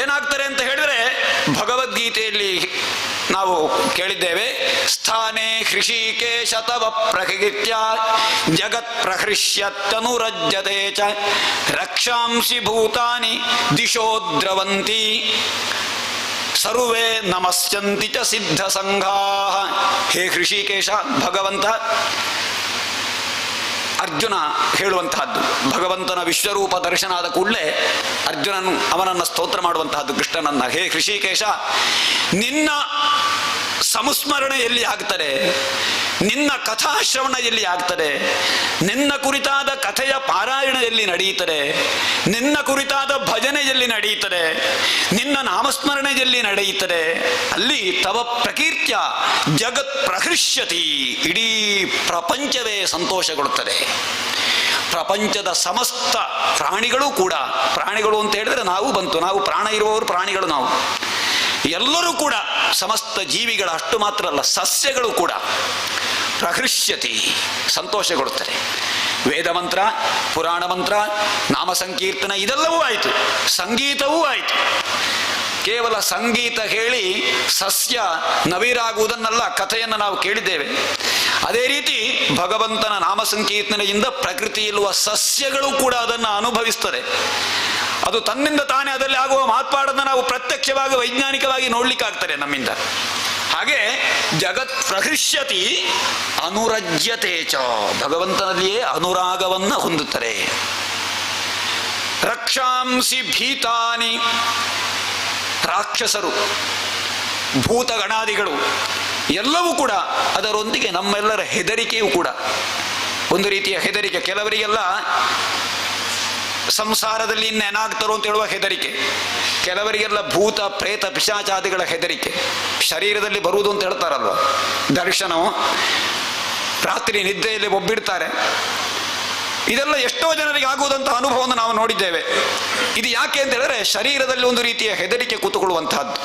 ಏನಾಗ್ತಾರೆ ಅಂತ ಹೇಳಿದ್ರೆ, ಭಗವದ್ಗೀತೆಯಲ್ಲಿ ನಾವು ಕೇಳಿದ್ದೇವೆ, ಸ್ಥಾನೇ ಹೃಷಿಕೇಶ ತವ ಪ್ರಕೃತ್ಯ ಜಗತ್ ಪ್ರಹೃಷ್ಯತ್ತನುರಜ್ಯತೆ ಚ ರಕ್ಷಾಂಸಿ ಭೂತಾನಿ ದಿಶೋ ದ್ರವಂತಿ ಸರ್ವೇ ನಮಸ್ಯಂತಿ ಚ ಸಿದ್ಧ ಸಂಘಾ. ಹೇ ಹೃಷಿಕೇಶ, ಭಗವಂತ ಅರ್ಜುನ ಹೇಳುವಂತಹದ್ದು, ಭಗವಂತನ ವಿಶ್ವರೂಪ ದರ್ಶನ ಆದ ಕೂಡಲೇ ಅರ್ಜುನನು ಅವನನ್ನು ಸ್ತೋತ್ರ ಮಾಡುವಂತಹದ್ದು ಕೃಷ್ಣನನ್ನ. ಹೇ ಹೃಷಿಕೇಶ, ನಿನ್ನ ಸಂಸ್ಮರಣೆ ಎಲ್ಲಿ ಆಗ್ತದೆ, ನಿನ್ನ ಕಥಾಶ್ರವಣ ಎಲ್ಲಿ ಆಗ್ತದೆ, ನಿನ್ನ ಕುರಿತಾದ ಕಥೆಯ ಪಾರಾಯಣ ಎಲ್ಲಿ ನಡೆಯುತ್ತದೆ, ನಿನ್ನ ಕುರಿತಾದ ಭಜನೆ ಎಲ್ಲಿ ನಡೆಯುತ್ತದೆ, ನಿನ್ನ ನಾಮಸ್ಮರಣೆ ಎಲ್ಲಿ ನಡೆಯುತ್ತದೆ, ಅಲ್ಲಿ ತವ ಪ್ರಕೀರ್ತ್ಯ ಜಗತ್ ಪ್ರಹೃಷ್ಯತಿ, ಇಡೀ ಪ್ರಪಂಚವೇ ಸಂತೋಷಗೊಳ್ಳುತ್ತದೆ. ಪ್ರಪಂಚದ ಸಮಸ್ತ ಪ್ರಾಣಿಗಳು ಕೂಡ, ಪ್ರಾಣಿಗಳು ಅಂತ ಹೇಳಿದ್ರೆ ನಾವು ಬಂತು, ನಾವು ಪ್ರಾಣ ಇರುವವರು ಪ್ರಾಣಿಗಳು, ನಾವು ಎಲ್ಲರೂ ಕೂಡ ಸಮಸ್ತ ಜೀವಿಗಳ, ಅಷ್ಟು ಮಾತ್ರ ಅಲ್ಲ ಸಸ್ಯಗಳು ಕೂಡ ಪ್ರಹೃಷ್ಯತಿ, ಸಂತೋಷಗೊಳ್ಳುತ್ತದೆ. ವೇದ ಮಂತ್ರ, ಪುರಾಣ ಮಂತ್ರ, ನಾಮ ಸಂಕೀರ್ತನ ಇದೆಲ್ಲವೂ ಆಯಿತು, ಸಂಗೀತವೂ ಆಯಿತು. ಕೇವಲ ಸಂಗೀತ ಹೇಳಿ ಸಸ್ಯ ನವಿರಾಗುವುದನ್ನೆಲ್ಲ ಕಥೆಯನ್ನು ನಾವು ಕೇಳಿದ್ದೇವೆ. ಅದೇ ರೀತಿ ಭಗವಂತನ ನಾಮ ಸಂಕೀರ್ತನೆಯಿಂದ ಪ್ರಕೃತಿ ಇರುವ ಸಸ್ಯಗಳು ಕೂಡ ಅದನ್ನು ಅನುಭವಿಸ್ತದೆ. ಅದು ತನ್ನಿಂದ ತಾನೇ ಅದರಲ್ಲಿ ಆಗುವ ಮಾರ್ಪಾಡನ್ನು ನಾವು ಪ್ರತ್ಯಕ್ಷವಾಗಿ ವೈಜ್ಞಾನಿಕವಾಗಿ ನೋಡ್ಲಿಕ್ಕಾಗ್ತದೆ ನಮ್ಮಿಂದ. ಹಾಗೆ ಜಗತ್ ಪ್ರಹೃಷ್ಯತಿ ಅನುರಜ್ಯತೆ ಚ, ಭಗವಂತನಲ್ಲಿಯೇ ಅನುರಾಗವನ್ನ ಹೊಂದುತ್ತದೆ. ರಕ್ಷಾಂಸಿ ಭೀತಾನಿ, ರಾಕ್ಷಸರು, ಭೂತಗಣಾದಿಗಳು ಎಲ್ಲವೂ ಕೂಡ ಅದರೊಂದಿಗೆ ನಮ್ಮೆಲ್ಲರ ಹೆದರಿಕೆಯೂ ಕೂಡ ಒಂದು ರೀತಿಯ ಹೆದರಿಕೆ. ಕೆಲವರಿಗೆಲ್ಲ ಸಂಸಾರದಲ್ಲಿ ಇನ್ನೇನಾಗ್ತಾರೋ ಅಂತ ಹೇಳುವ ಹೆದರಿಕೆ, ಕೆಲವರಿಗೆಲ್ಲ ಭೂತ ಪ್ರೇತ ಪಿಶಾಚಾದಿಗಳ ಹೆದರಿಕೆ, ಶರೀರದಲ್ಲಿ ಬರುವುದು ಅಂತ ಹೇಳ್ತಾರಲ್ವ, ದರ್ಶನವು, ರಾತ್ರಿ ನಿದ್ದೆಯಲ್ಲಿ ಒಬ್ಬಿಡ್ತಾರೆ. ಇದೆಲ್ಲ ಎಷ್ಟೋ ಜನರಿಗೆ ಆಗುವುದಂತಹ ಅನುಭವವನ್ನು ನಾವು ನೋಡಿದ್ದೇವೆ. ಇದು ಯಾಕೆ ಅಂತ ಹೇಳಿದ್ರೆ ಶರೀರದಲ್ಲಿ ಒಂದು ರೀತಿಯ ಹೆದರಿಕೆ ಕೂತುಕೊಳ್ಳುವಂತಹದ್ದು.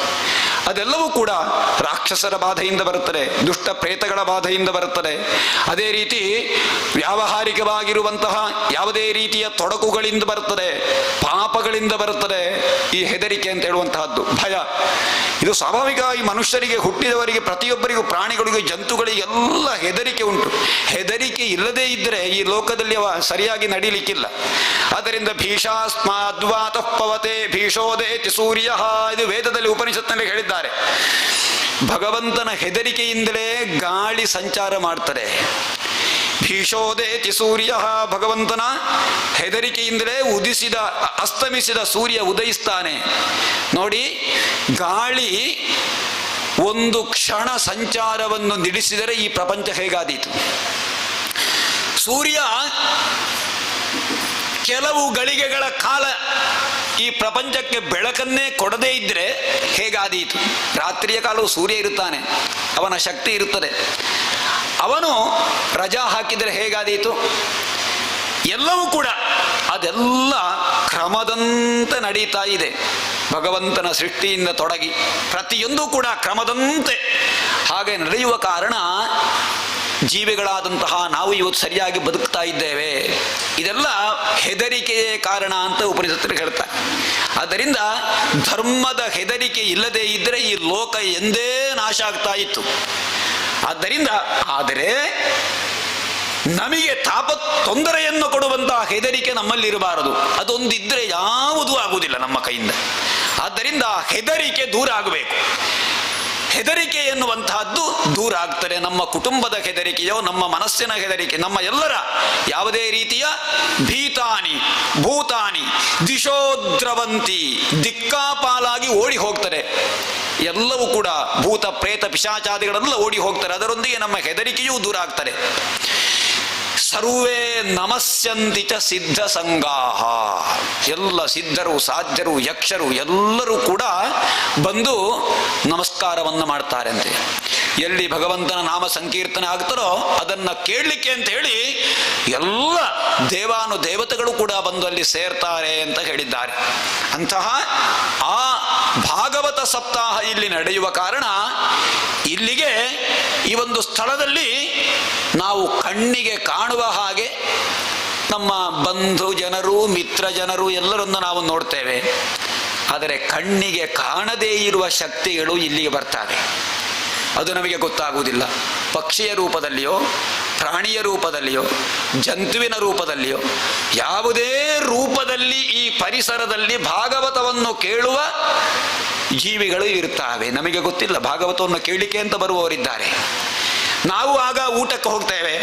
ಅದೆಲ್ಲವೂ ಕೂಡ ರಾಕ್ಷಸರ ಬಾಧೆಯಿಂದ ಬರುತ್ತದೆ, ದುಷ್ಟ ಪ್ರೇತಗಳ ಬಾಧೆಯಿಂದ ಬರುತ್ತದೆ. ಅದೇ ರೀತಿ ವ್ಯಾವಹಾರಿಕವಾಗಿರುವಂತಹ ಯಾವುದೇ ರೀತಿಯ ತೊಡಕುಗಳಿಂದ ಬರುತ್ತದೆ, ಪಾಪಗಳಿಂದ ಬರುತ್ತದೆ ಈ ಹೆದರಿಕೆ ಅಂತ ಹೇಳುವಂತಹದ್ದು, ಭಯ. ಇದು ಸ್ವಾಭಾವಿಕವಾಗಿ ಮನುಷ್ಯರಿಗೆ, ಹುಟ್ಟಿದವರಿಗೆ, ಪ್ರತಿಯೊಬ್ಬರಿಗೂ, ಪ್ರಾಣಿಗಳಿಗೂ, ಜಂತುಗಳಿಗೆ ಎಲ್ಲ ಹೆದರಿಕೆ ಉಂಟು. ಹೆದರಿಕೆ ಇಲ್ಲದೇ ಇದ್ದರೆ ಈ ಲೋಕದಲ್ಲಿ ಸರಿಯಾಗಿ ನಡೀಲಿಕ್ಕಿಲ್ಲ. ಆದ್ದರಿಂದ ಭೀಷಾಸ್ಮಾದ್ವಾತಃ ಪವತೆ ಭೀಷೋದೇತಿ ಸೂರ್ಯ, ಇದು ವೇದದಲ್ಲಿ ಉಪನಿಷತ್ನಲ್ಲಿ ಹೇಳಿದ್ದಾರೆ. ಭಗವಂತನ ಹೆದರಿಕೆಯಿಂದಲೇ ಗಾಳಿ ಸಂಚಾರ ಮಾಡ್ತಾರೆ. ಭೀಷೋದೇತಿ ಸೂರ್ಯ, ಭಗವಂತನ ಹೆದರಿಕೆಯಿಂದಲೇ ಅಸ್ತಮಿಸಿದ ಸೂರ್ಯ ಉದಯಿಸ್ತಾನೆ. ನೋಡಿ, ಗಾಳಿ ಒಂದು ಕ್ಷಣ ಸಂಚಾರವನ್ನು ನಿಲ್ಲಿಸಿದರೆ ಈ ಪ್ರಪಂಚ ಹೇಗಾದೀತು. ಸೂರ್ಯ ಕೆಲವು ಗಳಿಗೆಗಳ ಕಾಲ ಈ ಪ್ರಪಂಚಕ್ಕೆ ಬೆಳಕನ್ನೇ ಕೊಡದೇ ಇದ್ರೆ ಹೇಗಾದೀತು. ರಾತ್ರಿಯ ಕಾಲವು ಸೂರ್ಯ ಇರುತ್ತಾನೆ, ಅವನ ಶಕ್ತಿ ಇರುತ್ತದೆ. ಅವನು ರಜಾ ಹಾಕಿದರೆ ಹೇಗಾದೀತು. ಎಲ್ಲವೂ ಕೂಡ ಅದೆಲ್ಲ ಕ್ರಮದಂತೆ ನಡೀತಾ ಇದೆ. ಭಗವಂತನ ಸೃಷ್ಟಿಯಿಂದ ತೊಡಗಿ ಪ್ರತಿಯೊಂದು ಕೂಡ ಕ್ರಮದಂತೆ ಹಾಗೆ ನಡೆಯುವ ಕಾರಣ ಜೀವಿಗಳಾದಂತಹ ನಾವು ಇವತ್ತು ಸರಿಯಾಗಿ ಬದುಕ್ತಾ ಇದ್ದೇವೆ. ಇದೆಲ್ಲ ಹೆದರಿಕೆಯೇ ಕಾರಣ ಅಂತ ಉಪನಿಷತ್ತರು ಹೇಳ್ತಾರೆ. ಆದ್ದರಿಂದ ಧರ್ಮದ ಹೆದರಿಕೆ ಇಲ್ಲದೆ ಇದ್ದರೆ ಈ ಲೋಕ ಎಂದೇ ನಾಶ ಆಗ್ತಾ ಇತ್ತು. ಆದ್ದರಿಂದ ಆದರೆ ನಮಗೆ ತೊಂದರೆಯನ್ನು ಕೊಡುವಂತಹ ಹೆದರಿಕೆ ನಮ್ಮಲ್ಲಿರಬಾರದು. ಅದೊಂದಿದ್ರೆ ಯಾವುದೂ ಆಗುವುದಿಲ್ಲ ನಮ್ಮ ಕೈಯಿಂದ. ಆದ್ದರಿಂದ ಹೆದರಿಕೆ ದೂರ ಆಗಬೇಕು. ಹೆದರಿಕೆ ಎನ್ನುವಂತಹದ್ದು ದೂರ ಆಗ್ತದೆ. ನಮ್ಮ ಕುಟುಂಬದ ಹೆದರಿಕೆಯೋ, ನಮ್ಮ ಮನಸ್ಸಿನ ಹೆದರಿಕೆ, ನಮ್ಮ ಎಲ್ಲರ ಯಾವುದೇ ರೀತಿಯ ಭೀತಾನಿ ಭೂತಾನಿ ದಿಶೋದ್ರವಂತಿ, ದಿಕ್ಕಾಪಾಲಾಗಿ ಓಡಿ ಹೋಗ್ತದೆ. ಎಲ್ಲವೂ ಕೂಡ ಭೂತ ಪ್ರೇತ ಪಿಶಾಚಾದಿಗಳೆಲ್ಲ ಓಡಿ ಹೋಗ್ತಾರೆ. ಅದರೊಂದಿಗೆ ನಮ್ಮ ಹೆದರಿಕೆಯೂ ದೂರ ಆಗ್ತದೆ. ಸರ್ವೇ ನಮಸ್ಯಂತಿ ಚ ಸಿದ್ಧ ಸಂಗಾಹ, ಎಲ್ಲ ಸಿದ್ಧರು, ಸಾಧ್ಯರು, ಯಕ್ಷರು ಎಲ್ಲರೂ ಕೂಡ ಬಂದು ನಮಸ್ಕಾರವನ್ನು ಮಾಡ್ತಾರೆ ಅಂತೆ. ಎಲ್ಲಿ ಭಗವಂತನ ನಾಮ ಸಂಕೀರ್ತನೆ ಆಗ್ತಾರೋ ಅದನ್ನು ಕೇಳಲಿಕ್ಕೆ ಅಂತ ಹೇಳಿ ಎಲ್ಲ ದೇವಾನು ದೇವತೆಗಳು ಕೂಡ ಬಂದು ಅಲ್ಲಿ ಸೇರ್ತಾರೆ ಅಂತ ಹೇಳಿದ್ದಾರೆ. ಅಂತಹ ಆ ಭಾಗವತ ಸಪ್ತಾಹ ಇಲ್ಲಿ ನಡೆಯುವ ಕಾರಣ ಇಲ್ಲಿಗೆ ಈ ಒಂದು ಸ್ಥಳದಲ್ಲಿ ನಾವು ಕಣ್ಣಿಗೆ ಕಾಣುವ ಹಾಗೆ ನಮ್ಮ ಬಂಧು ಜನರು ಮಿತ್ರ ಜನರು ಎಲ್ಲರನ್ನು ನಾವು ನೋಡ್ತೇವೆ. ಆದರೆ ಕಣ್ಣಿಗೆ ಕಾಣದೇ ಇರುವ ಶಕ್ತಿಗಳು ಇಲ್ಲಿಗೆ ಬರ್ತವೆ. ಅದು ನಮಗೆ ಗೊತ್ತಾಗುವುದಿಲ್ಲ. ಪಕ್ಷಿಯ ರೂಪದಲ್ಲಿಯೋ ಪ್ರಾಣಿಯ ರೂಪದಲ್ಲಿಯೋ ಜಂತುವಿನ ರೂಪದಲ್ಲಿಯೋ ಯಾವುದೇ ರೂಪದಲ್ಲಿ ಈ ಪರಿಸರದಲ್ಲಿ ಭಾಗವತವನ್ನು ಕೇಳುವ ಜೀವಿಗಳು ಇರುತ್ತವೆ. ನಮಗೆ ಗೊತ್ತಿಲ್ಲ. ಭಾಗವತವನ್ನು ಕೇಳಲಿಕ್ಕೆ ಅಂತ ಬರುವವರಿದ್ದಾರೆ. ನಾವು ಆಗ ಊಟಕ್ಕೆ ಹೋಗ್ತೇವೆ,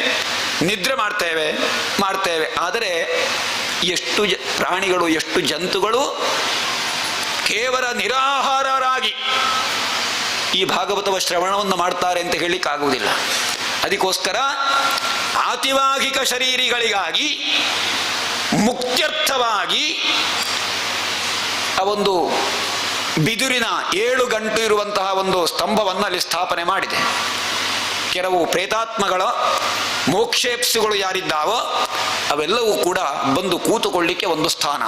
ನಿದ್ರೆ ಮಾಡ್ತೇವೆ. ಆದರೆ ಎಷ್ಟು ಪ್ರಾಣಿಗಳು, ಎಷ್ಟು ಜಂತುಗಳು ಕೇವಲ ನಿರಾಹಾರರಾಗಿ ಈ ಭಾಗವತವ ಶ್ರವಣವನ್ನು ಮಾಡ್ತಾರೆ ಅಂತ ಹೇಳಲಿಕ್ಕಾಗುವುದಿಲ್ಲ. ಅದಕ್ಕೋಸ್ಕರ ಆತಿವಾಹಿಕ ಶರೀರಿಗಳಿಗಾಗಿ ಮುಕ್ತ್ಯರ್ಥವಾಗಿ ಆ ಒಂದು ಬಿದುರಿನ 7 ಗಂಟು ಇರುವಂತಹ ಒಂದು ಸ್ತಂಭವನ್ನು ಅಲ್ಲಿ ಸ್ಥಾಪನೆ ಮಾಡಿದೆ. ಕೆಲವು ಪ್ರೇತಾತ್ಮಗಳ ಮೋಕ್ಷೇಪ್ಸುಗಳು ಯಾರಿದ್ದಾವೋ ಅವೆಲ್ಲವೂ ಕೂಡ ಬಂದು ಕೂತುಕೊಳ್ಳಿಕ್ಕೆ ಒಂದು ಸ್ಥಾನ.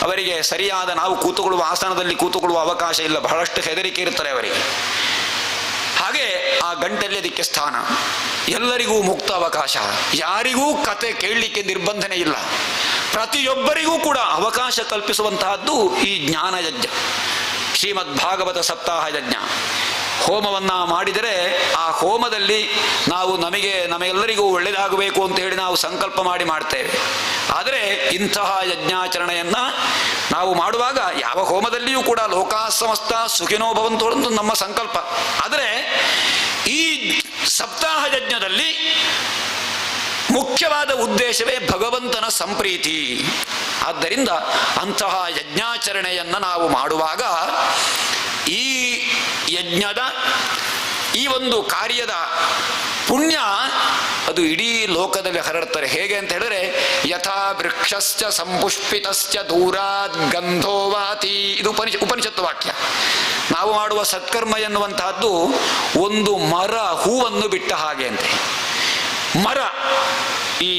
ಅವರಿಗೆ ಸರಿಯಾದ ನಾವು ಕೂತುಕೊಳ್ಳುವ ಆಸನದಲ್ಲಿ ಕೂತುಕೊಳ್ಳುವ ಅವಕಾಶ ಇಲ್ಲ, ಬಹಳಷ್ಟು ಹೆದರಿಕೆ ಇರ್ತಾರೆ ಅವರಿಗೆ. ಹಾಗೆ ಆ ಗಂಟಲ್ಲಿ ಅದಕ್ಕೆ ಸ್ಥಾನ. ಎಲ್ಲರಿಗೂ ಮುಕ್ತ ಅವಕಾಶ, ಯಾರಿಗೂ ಕತೆ ಕೇಳಲಿಕ್ಕೆ ನಿರ್ಬಂಧನೆ ಇಲ್ಲ. ಪ್ರತಿಯೊಬ್ಬರಿಗೂ ಕೂಡ ಅವಕಾಶ ಕಲ್ಪಿಸುವಂತಹದ್ದು ಈ ಜ್ಞಾನ ಯಜ್ಞ, ಶ್ರೀಮದ್ ಭಾಗವತ ಸಪ್ತಾಹ ಯಜ್ಞ. ಹೋಮವನ್ನ ಮಾಡಿದರೆ ಆ ಹೋಮದಲ್ಲಿ ನಾವು ನಮಗೆಲ್ಲರಿಗೂ ಒಳ್ಳೆಯದಾಗಬೇಕು ಅಂತ ಹೇಳಿ ನಾವು ಸಂಕಲ್ಪ ಮಾಡ್ತೇವೆ. ಆದರೆ ಇಂತಹ ಯಜ್ಞಾಚರಣೆಯನ್ನ ನಾವು ಮಾಡುವಾಗ ಯಾವ ಹೋಮದಲ್ಲಿಯೂ ಕೂಡ ಲೋಕಾ ಸಮಸ್ತ ಸುಖಿನೋ ಭವಂತು ಅಂತ ನಮ್ಮ ಸಂಕಲ್ಪ. ಆದರೆ ಈ ಸಪ್ತಾಹ ಯಜ್ಞದಲ್ಲಿ ಮುಖ್ಯವಾದ ಉದ್ದೇಶವೇ ಭಗವಂತನ ಸಂಪ್ರೀತಿ. ಆದ್ದರಿಂದ ಅಂತಹ ಯಜ್ಞಾಚರಣೆಯನ್ನು ನಾವು ಮಾಡುವಾಗ ಈ ಯಜ್ಞದ ಈ ಒಂದು ಕಾರ್ಯದ ಪುಣ್ಯ ಅದು ಇಡೀ ಲೋಕದಲ್ಲಿ ಹರಡ್ತಾರೆ. ಹೇಗೆ ಅಂತ ಹೇಳಿದ್ರೆ, ಯಥಾ ವೃಕ್ಷಶ್ಚ ಸಂಪುಷ್ಪಿತಶ್ಚ ದೂರಾದ್ ಗಂಧೋವಾತಿ. ಇದು ಉಪನಿಷತ್ತು ವಾಕ್ಯ. ನಾವು ಮಾಡುವ ಸತ್ಕರ್ಮ ಎನ್ನುವಂತಹದ್ದು ಒಂದು ಮರ ಹೂವನ್ನು ಬಿಟ್ಟ ಹಾಗೆ ಅಂತೆ. ಮರ, ಈ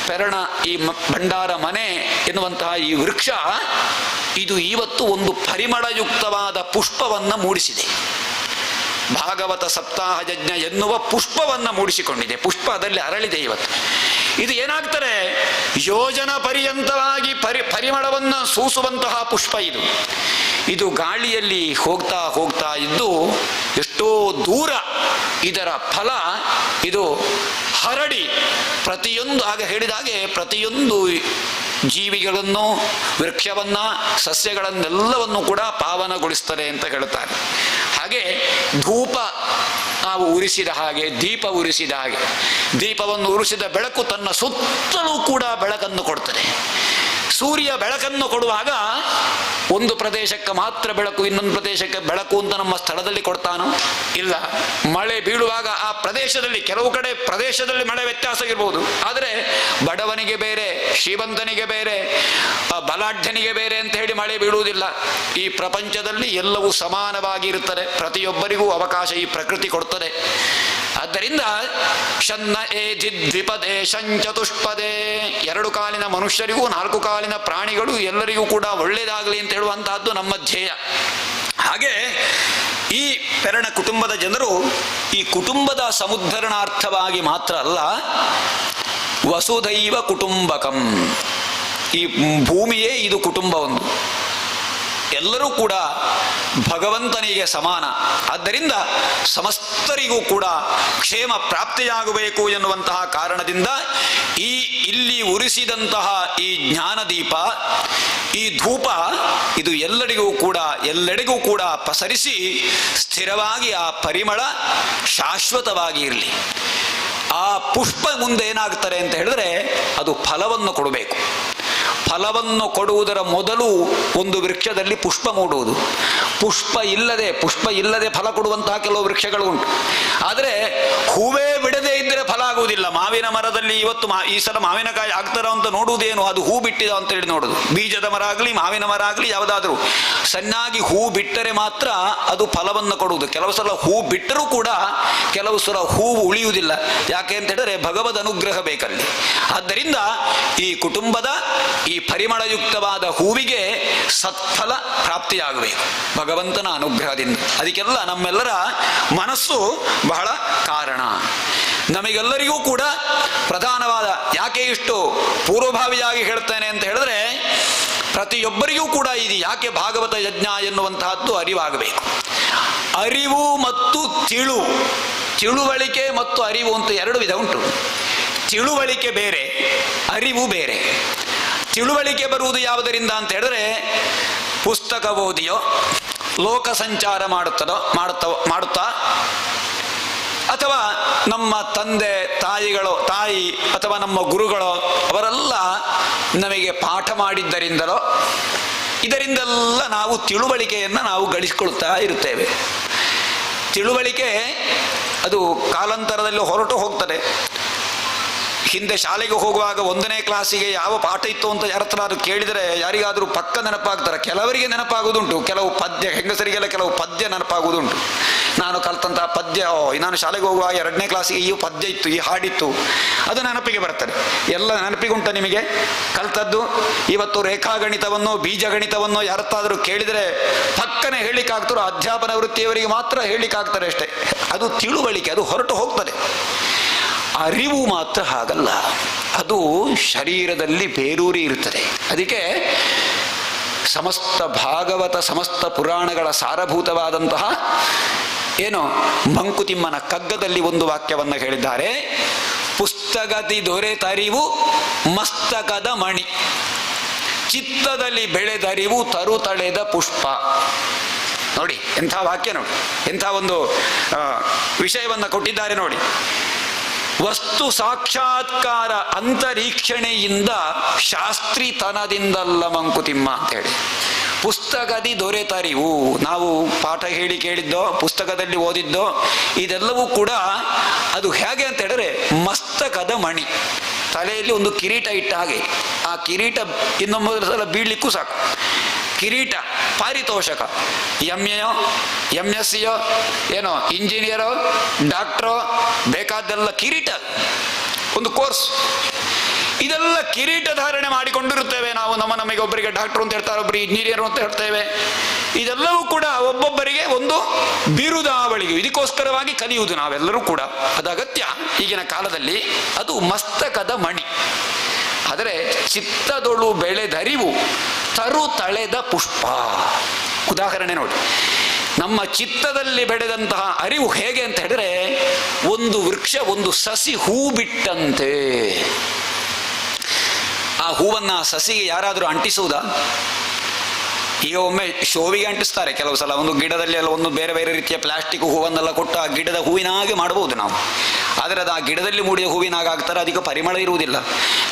ಪೆರಣ, ಈ ಭಂಡಾರ ಮನೆ ಎನ್ನುವಂತಹ ಈ ವೃಕ್ಷ ಇದು ಇವತ್ತು ಒಂದು ಪರಿಮಳಯುಕ್ತವಾದ ಪುಷ್ಪವನ್ನು ಮೂಡಿಸಿದೆ. ಭಾಗವತ ಸಪ್ತಾಹ ಯಜ್ಞ ಎನ್ನುವ ಪುಷ್ಪವನ್ನು ಮೂಡಿಸಿಕೊಂಡಿದೆ. ಪುಷ್ಪ ಅದರಲ್ಲಿ ಅರಳಿದೆ. ಇವತ್ತು ಇದು ಏನಾಗ್ತಾರೆ, ಯೋಜನ ಪರ್ಯಂತವಾಗಿ ಪರಿಮಳವನ್ನು ಸೂಸುವಂತಹ ಪುಷ್ಪ ಇದು ಗಾಳಿಯಲ್ಲಿ ಹೋಗ್ತಾ ಇದ್ದು ಎಷ್ಟೋ ದೂರ ಇದರ ಫಲ ಇದು ಹರಡಿ ಪ್ರತಿಯೊಂದು, ಆಗ ಹೇಳಿದ ಹಾಗೆ ಪ್ರತಿಯೊಂದು ಜೀವಿಗಳನ್ನು, ವೃಕ್ಷವನ್ನ, ಸಸ್ಯಗಳನ್ನೆಲ್ಲವನ್ನು ಕೂಡ ಪಾವನಗೊಳಿಸ್ತಾರೆ ಅಂತ ಹೇಳುತ್ತಾರೆ. ಹಾಗೆ ಧೂಪ ನಾವು ಉರಿಸಿದ ಹಾಗೆ, ದೀಪ ಉರಿಸಿದ ಹಾಗೆ, ದೀಪವನ್ನು ಉರಿಸಿದ ಬೆಳಕು ತನ್ನ ಸುತ್ತಲೂ ಕೂಡ ಬೆಳಕನ್ನು ಕೊಡ್ತದೆ. ಸೂರ್ಯ ಬೆಳಕನ್ನು ಕೊಡುವಾಗ ಒಂದು ಪ್ರದೇಶಕ್ಕೆ ಮಾತ್ರ ಬೆಳಕು, ಇನ್ನೊಂದು ಪ್ರದೇಶಕ್ಕೆ ಬೆಳಕು ಅಂತ ನಮ್ಮ ಸ್ಥಳದಲ್ಲಿ ಕೊಡ್ತಾನೋ? ಇಲ್ಲ. ಮಳೆ ಬೀಳುವಾಗ ಆ ಪ್ರದೇಶದಲ್ಲಿ, ಕೆಲವು ಕಡೆ ಪ್ರದೇಶದಲ್ಲಿ ಮಳೆ ವ್ಯತ್ಯಾಸ ಇರ್ಬೋದು, ಆದರೆ ಬಡವನಿಗೆ ಬೇರೆ, ಶ್ರೀಮಂತನಿಗೆ ಬೇರೆ, ಬಲಾಢ್ಯನಿಗೆ ಬೇರೆ ಅಂತ ಹೇಳಿ ಮಳೆ ಬೀಳುವುದಿಲ್ಲ. ಈ ಪ್ರಪಂಚದಲ್ಲಿ ಎಲ್ಲವೂ ಸಮಾನವಾಗಿ ಇರುತ್ತದೆ. ಪ್ರತಿಯೊಬ್ಬರಿಗೂ ಅವಕಾಶ ಈ ಪ್ರಕೃತಿ ಕೊಡ್ತದೆ. ಆದ್ದರಿಂದ ಶನ್ನ ಏಧಿ ದ್ವಿಪದೇ ಶಂಚತುಷ್ಪದೇ, 2 ಕಾಲಿನ ಮನುಷ್ಯರಿಗೂ 4 ಕಾಲಿನ ಪ್ರಾಣಿಗಳು ಎಲ್ಲರಿಗೂ ಕೂಡ ಒಳ್ಳೆಯದಾಗಲಿ ಅಂತ ಹೇಳುವಂತಹದ್ದು ನಮ್ಮ ಧ್ಯೇಯ. ಹಾಗೆ ಈ ಪೆರಣ ಕುಟುಂಬದ ಜನರು ಈ ಕುಟುಂಬದ ಸಮುದ್ಧರಣಾರ್ಥವಾಗಿ ಮಾತ್ರ ಅಲ್ಲ, ವಸುಧೈವ ಕುಟುಂಬಕಂ, ಈ ಭೂಮಿಯೇ ಇದು ಕುಟುಂಬ ಒಂದು. ಎಲ್ಲರೂ ಕೂಡ ಭಗವಂತನಿಗೆ ಸಮಾನ. ಆದ್ದರಿಂದ ಸಮಸ್ತರಿಗೂ ಕೂಡ ಕ್ಷೇಮ ಪ್ರಾಪ್ತಿಯಾಗಬೇಕು ಎನ್ನುವಂತಹ ಕಾರಣದಿಂದ ಇಲ್ಲಿ ಉರಿಸಿದಂತಹ ಈ ಜ್ಞಾನದೀಪ, ಈ ಧೂಪ ಇದು ಎಲ್ಲೆಡೆಗೂ ಕೂಡ ಪಸರಿಸಿ ಸ್ಥಿರವಾಗಿ ಆ ಪರಿಮಳ ಶಾಶ್ವತವಾಗಿ ಇರಲಿ. ಆ ಪುಷ್ಪ ಮುಂದೆ ಏನಾಗ್ತಾರೆ ಅಂತ ಹೇಳಿದ್ರೆ, ಅದು ಫಲವನ್ನು ಕೊಡಬೇಕು. ಫಲವನ್ನು ಕೊಡುವುದರ ಮೊದಲು ಒಂದು ವೃಕ್ಷದಲ್ಲಿ ಪುಷ್ಪ ಮೂಡುವುದು. ಪುಷ್ಪ ಇಲ್ಲದೆ ಫಲ ಕೊಡುವಂತಹ ಕೆಲವು ವೃಕ್ಷಗಳು ಉಂಟು. ಆದರೆ ಹೂವೇ ಬಿಡದೇ ಇದ್ದರೆ ಫಲ ಆಗುವುದಿಲ್ಲ. ಮಾವಿನ ಮರದಲ್ಲಿ ಇವತ್ತು ಈ ಸಲ ಮಾವಿನಕಾಯಿ ಆಗ್ತಾರ ಅಂತ ನೋಡುವುದೇನು, ಅದು ಹೂ ಬಿಟ್ಟಿದ ಅಂತ ಹೇಳಿ ನೋಡುದು. ಬೀಜದ ಮರ ಆಗಲಿ ಮಾವಿನ ಮರ ಆಗಲಿ ಯಾವುದಾದ್ರೂ ಸಣ್ಣಾಗಿ ಹೂ ಬಿಟ್ಟರೆ ಮಾತ್ರ ಅದು ಫಲವನ್ನು ಕೊಡುವುದು. ಕೆಲವು ಸಲ ಹೂ ಬಿಟ್ಟರೂ ಕೂಡ ಕೆಲವು ಸಲ ಹೂವು ಉಳಿಯುವುದಿಲ್ಲ. ಯಾಕೆ ಅಂತ ಹೇಳಿದ್ರೆ ಭಗವದ್ ಅನುಗ್ರಹ ಬೇಕಲ್ಲಿ. ಆದ್ದರಿಂದ ಈ ಕುಟುಂಬದ ಈ ಪರಿಮಳಯುಕ್ತವಾದ ಹೂವಿಗೆ ಸತ್ಫಲ ಪ್ರಾಪ್ತಿಯಾಗಬೇಕು ಭಗವಂತನ ಅನುಗ್ರಹದಿಂದ. ಅದಕ್ಕೆಲ್ಲ ನಮ್ಮೆಲ್ಲರ ಮನಸ್ಸು ಬಹಳ ಕಾರಣ. ನಮಗೆಲ್ಲರಿಗೂ ಕೂಡ ಪ್ರಧಾನವಾದ, ಯಾಕೆ ಇಷ್ಟು ಪೂರ್ವಭಾವಿಯಾಗಿ ಹೇಳ್ತೇನೆ ಅಂತ ಹೇಳಿದ್ರೆ, ಪ್ರತಿಯೊಬ್ಬರಿಗೂ ಕೂಡ ಇದು ಯಾಕೆ ಭಾಗವತ ಯಜ್ಞ ಎನ್ನುವಂತಹದ್ದು ಅರಿವಾಗಬೇಕು. ಅರಿವು ಮತ್ತು ತಿಳುವಳಿಕೆ ಮತ್ತು ಅರಿವು ಅಂತ ಎರಡು ವಿಧ ಉಂಟು. ತಿಳುವಳಿಕೆ ಬೇರೆ, ಅರಿವು ಬೇರೆ. ತಿಳುವಳಿಕೆ ಬರುವುದು ಯಾವುದರಿಂದ ಅಂತ ಹೇಳಿದ್ರೆ, ಪುಸ್ತಕ ಓದಿಯೋ, ಲೋಕ ಸಂಚಾರ ಮಾಡುತ್ತಾ ಅಥವಾ ನಮ್ಮ ತಂದೆ ತಾಯಿ ಅಥವಾ ನಮ್ಮ ಗುರುಗಳು ಅವರೆಲ್ಲ ನಮಗೆ ಪಾಠ ಮಾಡಿದ್ದರಿಂದಲೋ ಇದರಿಂದೆಲ್ಲ ನಾವು ತಿಳುವಳಿಕೆಯನ್ನು ನಾವು ಗಳಿಸಿಕೊಳ್ತಾ ಇರುತ್ತೇವೆ. ತಿಳುವಳಿಕೆ ಅದು ಕಾಲಾಂತರದಲ್ಲಿ ಹೊರಟು ಹೋಗ್ತದೆ. ಹಿಂದೆ ಶಾಲೆಗೆ ಹೋಗುವಾಗ 1ನೇ ಕ್ಲಾಸಿಗೆ ಯಾವ ಪಾಠ ಇತ್ತು ಅಂತ ಯಾರತ್ರಾದ್ರೂ ಕೇಳಿದರೆ ಯಾರಿಗಾದರೂ ಪಕ್ಕ ನೆನಪಾಗ್ತಾರೆ. ಕೆಲವರಿಗೆ ನೆನಪಾಗುವುದುಂಟು, ಕೆಲವು ಪದ್ಯ, ಹೆಂಗಸರಿಗೆಲ್ಲ ಕೆಲವು ಪದ್ಯ ನೆನಪಾಗುವುದುಂಟು. ನಾನು ಕಲ್ತಂತಹ ಪದ್ಯ, ನಾನು ಶಾಲೆಗೆ ಹೋಗುವಾಗ 2ನೇ ಕ್ಲಾಸಿಗೆ ಈ ಪದ್ಯ ಇತ್ತು, ಈ ಹಾಡಿತ್ತು, ಅದು ನೆನಪಿಗೆ ಬರ್ತದೆ. ಎಲ್ಲ ನೆನಪಿಗುಂಟ ನಿಮಗೆ ಕಲ್ತದ್ದು? ಇವತ್ತು ರೇಖಾಗಣಿತವನ್ನು ಬೀಜಗಣಿತವನ್ನು ಯಾರತ್ತಾದರೂ ಕೇಳಿದರೆ ಪಕ್ಕನೆ ಹೇಳಿಕ್ಕಾಗ್ತಾರೋ? ಅಧ್ಯಾಪನ ವೃತ್ತಿಯವರಿಗೆ ಮಾತ್ರ ಹೇಳಿಕ್ಕಾಗ್ತಾರೆ ಅಷ್ಟೇ. ಅದು ತಿಳುವಳಿಕೆ, ಅದು ಹೊರಟು ಹೋಗ್ತದೆ. ಅರಿವು ಮಾತ್ರ ಹಾಗಲ್ಲ, ಅದು ಶರೀರದಲ್ಲಿ ಬೇರೂರಿ ಇರುತ್ತದೆ. ಅದಕ್ಕೆ ಸಮಸ್ತ ಭಾಗವತ ಸಮಸ್ತ ಪುರಾಣಗಳ ಸಾರಭೂತವಾದಂತಹ ಮಂಕುತಿಮ್ಮನ ಕಗ್ಗದಲ್ಲಿ ಒಂದು ವಾಕ್ಯವನ್ನು ಹೇಳಿದ್ದಾರೆ. ಪುಸ್ತಕದಿ ದೊರೆತರಿವು ಮಸ್ತಕದ ಮಣಿ, ಚಿತ್ತದಲ್ಲಿ ಬೆಳೆದರಿವು ತರುತಳೆದ ಪುಷ್ಪ. ನೋಡಿ ಎಂಥ ವಾಕ್ಯ, ನೋಡಿ ಎಂಥ ಒಂದು ವಿಷಯವನ್ನು ಕೊಟ್ಟಿದ್ದಾರೆ ನೋಡಿ. ವಸ್ತು ಸಾಕ್ಷಾತ್ಕಾರ ಅಂತರೀಕ್ಷಣೆಯಿಂದ ಶಾಸ್ತ್ರಿತನದಿಂದಲ್ಲ ಮಂಕುತಿಮ್ಮ ಅಂತೇಳಿ. ಪುಸ್ತಕದಿ ದೊರೆತರಿವು, ನಾವು ಪಾಠ ಹೇಳಿ ಕೇಳಿದ್ದೋ, ಪುಸ್ತಕದಲ್ಲಿ ಓದಿದ್ದೋ, ಇದೆಲ್ಲವೂ ಕೂಡ ಅದು ಹೇಗೆ ಅಂತ ಹೇಳಿದ್ರೆ ಮಸ್ತಕದ ಮಣಿ. ತಲೆಯಲ್ಲಿ ಒಂದು ಕಿರೀಟ ಇಟ್ಟ ಹಾಗೆ, ಆ ಕಿರೀಟ ಇನ್ನೊಂದು ಸಲ ಬೀಳ್ಲಿಕ್ಕೂ ಸಾಕು. ಕಿರೀಟ ಪಾರಿತೋಷಕ, MA-ಯೋ MSc-ಯೋ ಇಂಜಿನಿಯರೋ ಡಾಕ್ಟ್ರೋ ಬೇಕಾದ್ದೆಲ್ಲ ಕಿರೀಟ, ಒಂದು ಕೋರ್ಸ್. ಇದೆಲ್ಲ ಕಿರೀಟ ಧಾರಣೆ ಮಾಡಿಕೊಂಡಿರುತ್ತೇವೆ ನಾವು. ನಮಗೆ ಒಬ್ಬರಿಗೆ ಡಾಕ್ಟರ್ ಅಂತ ಹೇಳ್ತಾರೆ, ಒಬ್ಬರಿಗೆ ಇಂಜಿನಿಯರ್ ಅಂತ ಹೇಳ್ತೇವೆ. ಇದೆಲ್ಲವೂ ಕೂಡ ಒಬ್ಬೊಬ್ಬರಿಗೆ ಒಂದು ಬಿರುದಾವಳಿಗೆ, ಇದಕ್ಕೋಸ್ಕರವಾಗಿ ಕಲಿಯುವುದು ನಾವೆಲ್ಲರೂ ಕೂಡ, ಅದು ಅಗತ್ಯ ಈಗಿನ ಕಾಲದಲ್ಲಿ. ಅದು ಮಸ್ತಕದ ಮಣಿ. ಆದರೆ ಚಿತ್ತದೊಳು ಬೆಳೆದರಿವು ತರು ತಳೆದ ಪುಷ್ಪ. ಉದಾಹರಣೆ ನೋಡಿ, ನಮ್ಮ ಚಿತ್ತದಲ್ಲಿ ಬೆಳೆದಂತಹ ಅರಿವು ಹೇಗೆ ಅಂತ ಹೇಳಿದ್ರೆ, ಒಂದು ವೃಕ್ಷ, ಒಂದು ಸಸಿ ಹೂ ಬಿಟ್ಟಂತೆ. ಆ ಹೂವನ್ನು ಸಸಿಗೆ ಯಾರಾದರೂ ಅಂಟಿಸುವುದಾ? ಈಗ ಒಮ್ಮೆ ಶೋವಿಗೆ ಅಂಟಿಸ್ತಾರೆ ಕೆಲವು ಸಲ. ಒಂದು ಗಿಡದಲ್ಲಿ ಎಲ್ಲ ಒಂದು ಬೇರೆ ಬೇರೆ ರೀತಿಯ ಪ್ಲಾಸ್ಟಿಕ್ ಹೂವನ್ನೆಲ್ಲ ಕೊಟ್ಟು ಆ ಗಿಡದ ಹೂವಿನಾಗೆ ಮಾಡಬಹುದು ನಾವು. ಆದರೆ ಅದು ಆ ಗಿಡದಲ್ಲಿ ಮೂಡಿದ ಹೂವಿನಾಗ ಆಗ್ತಾರೆ, ಅದಕ್ಕೆ ಪರಿಮಳ ಇರುವುದಿಲ್ಲ,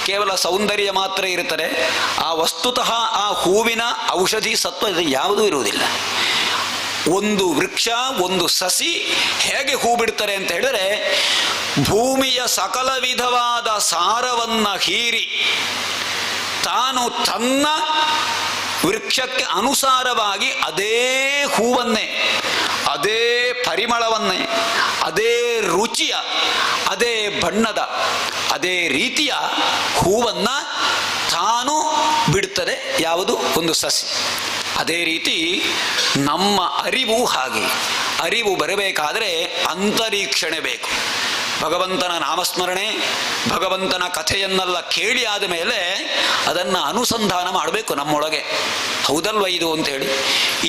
ಕೇವಲ ಸೌಂದರ್ಯ ಮಾತ್ರ ಇರುತ್ತದೆ. ಆ ವಸ್ತುತಃ ಆ ಹೂವಿನ ಔಷಧಿ ಸತ್ವ ಯಾವುದೂ ಇರುವುದಿಲ್ಲ. ಒಂದು ವೃಕ್ಷ, ಒಂದು ಸಸಿ ಹೇಗೆ ಹೂ ಬಿಡ್ತಾರೆ ಅಂತ ಹೇಳಿದ್ರೆ, ಭೂಮಿಯ ಸಕಲ ವಿಧವಾದ ಸಾರವನ್ನ ಹೀರಿ ತಾನು ತನ್ನ ವೃಕ್ಷಕ್ಕೆ ಅನುಸಾರವಾಗಿ ಅದೇ ಹೂವನ್ನೇ, ಅದೇ ಪರಿಮಳವನ್ನೇ, ಅದೇ ರುಚಿಯ, ಅದೇ ಬಣ್ಣದ, ಅದೇ ರೀತಿಯ ಹೂವನ್ನ ತಾನು ಬಿಡುತ್ತದೆ. ಯಾವುದು? ಒಂದು ಸಸಿ. ಅದೇ ರೀತಿ ನಮ್ಮ ಅರಿವು ಹಾಗೆ. ಅರಿವು ಬರಬೇಕಾದರೆ ಅಂತರೀಕ್ಷಣೆ ಬೇಕು. ಭಗವಂತನ ನಾಮಸ್ಮರಣೆ, ಭಗವಂತನ ಕಥೆಯನ್ನೆಲ್ಲ ಕೇಳಿ ಆದ ಮೇಲೆ ಅದನ್ನು ಅನುಸಂಧಾನ ಮಾಡಬೇಕು ನಮ್ಮೊಳಗೆ. ಹೌದಲ್ವ ಇದು ಅಂತೇಳಿ.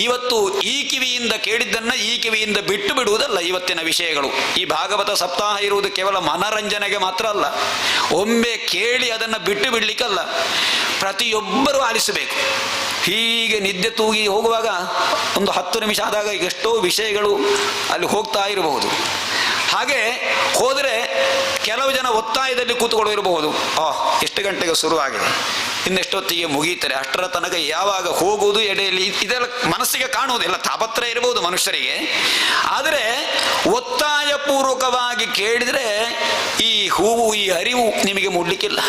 ಇವತ್ತು ಈ ಕಿವಿಯಿಂದ ಕೇಳಿದ್ದನ್ನು ಈ ಕಿವಿಯಿಂದ ಬಿಟ್ಟು ಬಿಡುವುದಲ್ಲ ಇವತ್ತಿನ ವಿಷಯಗಳು. ಈ ಭಾಗವತ ಸಪ್ತಾಹ ಇರುವುದು ಕೇವಲ ಮನರಂಜನೆಗೆ ಮಾತ್ರ ಅಲ್ಲ, ಒಮ್ಮೆ ಕೇಳಿ ಅದನ್ನು ಬಿಟ್ಟು ಬಿಡಲಿಕ್ಕಲ್ಲ, ಪ್ರತಿಯೊಬ್ಬರೂ ಆಲಿಸಬೇಕು. ಹೀಗೆ ನಿದ್ದೆ ತೂಗಿ ಹೋಗುವಾಗ ಒಂದು 10 ನಿಮಿಷ ಆದಾಗ ಎಷ್ಟೋ ವಿಷಯಗಳು ಅಲ್ಲಿ ಹೋಗ್ತಾ ಇರಬಹುದು. ಹಾಗೆ ಹೋದರೆ ಕೆಲವು ಜನ ಒತ್ತಾಯದಲ್ಲಿ ಕೂತ್ಕೊಳ್ಳಿರಬಹುದು, ಎಷ್ಟು ಗಂಟೆಗೆ ಶುರುವಾಗಿದೆ, ಇನ್ನೆಷ್ಟೊತ್ತಿಗೆ ಮುಗೀತಾರೆ, ಅಷ್ಟರ ತನಕ ಯಾವಾಗ ಹೋಗುವುದು ಎಡೆಯಲ್ಲಿ ಇದೆಲ್ಲ ಮನಸ್ಸಿಗೆ ಕಾಣುವುದಿಲ್ಲ. ತಾಪತ್ರ ಇರಬಹುದು ಮನುಷ್ಯರಿಗೆ, ಆದರೆ ಒತ್ತಾಯ ಪೂರ್ವಕವಾಗಿ ಕೇಳಿದರೆ ಈ ಹೂವು, ಈ ಅರಿವು ನಿಮಗೆ ಮೂಡಲಿಕ್ಕಿಲ್ಲ.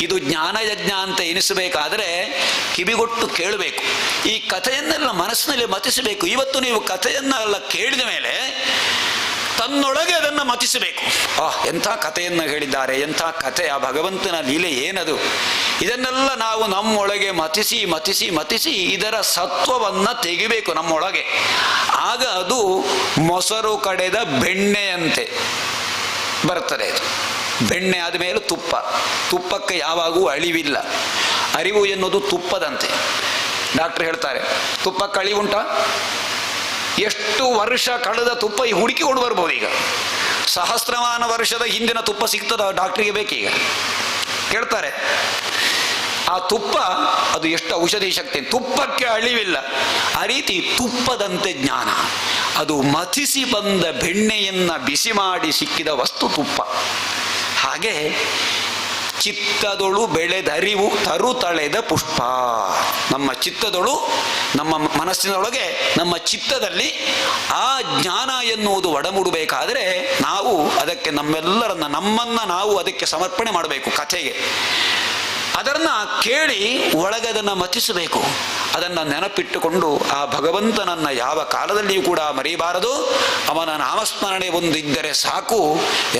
ಇದು ಜ್ಞಾನಯಜ್ಞ ಅಂತ ಎನಿಸಬೇಕಾದರೆ ಕಿವಿಗೊಟ್ಟು ಕೇಳಬೇಕು. ಈ ಕಥೆಯನ್ನೆಲ್ಲ ಮನಸ್ಸಿನಲ್ಲಿ ಮತಿಸಬೇಕು. ಇವತ್ತು ನೀವು ಕಥೆಯನ್ನೆಲ್ಲ ಕೇಳಿದ ಮೇಲೆ ತನ್ನೊಳಗೆ ಅದನ್ನು ಮತಿಸಬೇಕು. ಎಂಥ ಕಥೆಯನ್ನು ಹೇಳಿದ್ದಾರೆ, ಎಂಥ ಕಥೆ, ಆ ಭಗವಂತನ ಲೀಲೆ ಏನದು, ಇದನ್ನೆಲ್ಲ ನಾವು ನಮ್ಮೊಳಗೆ ಮತಿಸಿ ಮತಿಸಿ ಮತಿಸಿ ಇದರ ಸತ್ವವನ್ನು ತೆಗಿಬೇಕು ನಮ್ಮೊಳಗೆ. ಆಗ ಅದು ಮೊಸರು ಕಡೆದ ಬೆಣ್ಣೆಯಂತೆ ಬರ್ತದೆ. ಇದು ಬೆಣ್ಣೆ ಆದಮೇಲೆ ತುಪ್ಪ, ತುಪ್ಪಕ್ಕೆ ಯಾವಾಗೂ ಅಳಿವಿಲ್ಲ. ಅರಿವು ಎನ್ನುವುದು ತುಪ್ಪದಂತೆ. ಡಾಕ್ಟರ್ ಹೇಳ್ತಾರೆ, ತುಪ್ಪಕ್ಕೆ ಅಳಿವುಂಟಾ? ಎಷ್ಟು ವರ್ಷ ಕಳೆದ ತುಪ್ಪ ಈ ಹುಡುಕಿಕೊಂಡು ಬರ್ಬೋದು. ಈಗ ಸಹಸ್ರಮಾನ ವರ್ಷದ ಹಿಂದಿನ ತುಪ್ಪ ಸಿಗ್ತದ ಡಾಕ್ಟ್ರಿಗೆ ಬೇಕೀಗ, ಕೇಳ್ತಾರೆ. ಆ ತುಪ್ಪ ಅದು ಎಷ್ಟು ಔಷಧಿ ಶಕ್ತಿ, ತುಪ್ಪಕ್ಕೆ ಅಳಿವಿಲ್ಲ. ಆ ರೀತಿ ತುಪ್ಪದಂತೆ ಜ್ಞಾನ, ಅದು ಮಥಿಸಿ ಬಂದ ಬೆಣ್ಣೆಯನ್ನ ಬಿಸಿ ಮಾಡಿ ಸಿಕ್ಕಿದ ವಸ್ತು ತುಪ್ಪ. ಹಾಗೆ ಚಿತ್ತದೊಳು ಬೆಳೆದರಿವು ತರು ತಳೆದ ಪುಷ್ಪ. ನಮ್ಮ ಚಿತ್ತದೊಳು, ನಮ್ಮ ಮನಸ್ಸಿನೊಳಗೆ, ನಮ್ಮ ಚಿತ್ತದಲ್ಲಿ ಆ ಜ್ಞಾನ ಎನ್ನುವುದು ಒಡಮೂಡಬೇಕಾದರೆ ನಾವು ಅದಕ್ಕೆ ನಮ್ಮನ್ನು ನಾವು ಅದಕ್ಕೆ ಸಮರ್ಪಣೆ ಮಾಡಬೇಕು. ಕಥೆಗೆ ಅದನ್ನು ಕೇಳಿ ಒಳಗದನ್ನು ಮತಿಸಬೇಕು. ಅದನ್ನು ನೆನಪಿಟ್ಟುಕೊಂಡು ಆ ಭಗವಂತನನ್ನು ಯಾವ ಕಾಲದಲ್ಲಿಯೂ ಕೂಡ ಮರೆಯಬಾರದು. ಅವನ ನಾಮಸ್ಮರಣೆ ಒಂದಿದ್ದರೆ ಸಾಕು,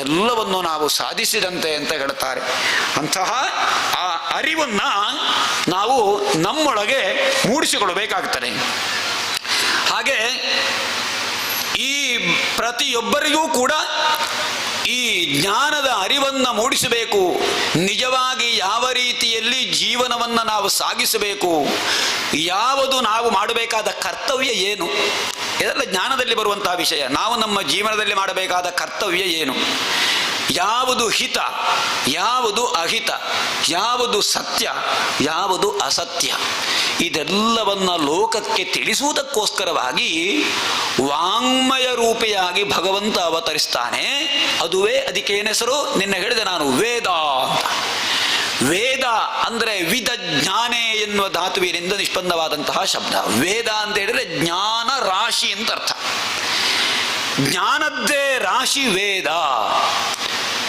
ಎಲ್ಲವನ್ನು ನಾವು ಸಾಧಿಸಿದಂತೆ ಅಂತ ಹೇಳ್ತಾರೆ. ಅಂತಹ ಆ ಅರಿವನ್ನು ನಾವು ನಮ್ಮೊಳಗೆ ಮೂಡಿಸಿಕೊಳ್ಳಬೇಕಾಗ್ತದೆ. ಹಾಗೆ ಈ ಪ್ರತಿಯೊಬ್ಬರಿಗೂ ಕೂಡ ಈ ಜ್ಞಾನದ ಅರಿವನ್ನು ಮೂಡಿಸಬೇಕು. ನಿಜವಾಗಿ ಯಾವ ರೀತಿಯಲ್ಲಿ ಜೀವನವನ್ನು ನಾವು ಸಾಗಿಸಬೇಕು, ಯಾವುದು ನಾವು ಮಾಡಬೇಕಾದ ಕರ್ತವ್ಯ ಏನು, ಇದೆಲ್ಲ ಜ್ಞಾನದಲ್ಲಿ ಬರುವಂತಹ ವಿಷಯ. ನಾವು ನಮ್ಮ ಜೀವನದಲ್ಲಿ ಮಾಡಬೇಕಾದ ಕರ್ತವ್ಯ ಏನು, ಯಾವುದು ಹಿತ, ಯಾವುದು ಅಹಿತ, ಯಾವುದು ಸತ್ಯ, ಯಾವುದು ಅಸತ್ಯ, ಇದೆಲ್ಲವನ್ನ ಲೋಕಕ್ಕೆ ತಿಳಿಸುವುದಕ್ಕೋಸ್ಕರವಾಗಿ ವಾಂಗ್ಮಯ ರೂಪಿಯಾಗಿ ಭಗವಂತ ಅವತರಿಸ್ತಾನೆ. ಅದುವೇ ಅದಕ್ಕೇನು ಹೆಸರು, ನಿನ್ನೆ ಹೇಳಿದೆ ನಾನು, ವೇದ ಅಂತ. ವೇದ ಅಂದರೆ ವಿದ ಜ್ಞಾನೇ ಎನ್ನುವ ಧಾತುವಿನಿಂದ ನಿಷ್ಪನ್ನವಾದಂತಹ ಶಬ್ದ. ವೇದ ಅಂತ ಹೇಳಿದ್ರೆ ಜ್ಞಾನ ರಾಶಿ ಅಂತ ಅರ್ಥ. ಜ್ಞಾನದ್ದೇ ರಾಶಿ ವೇದ.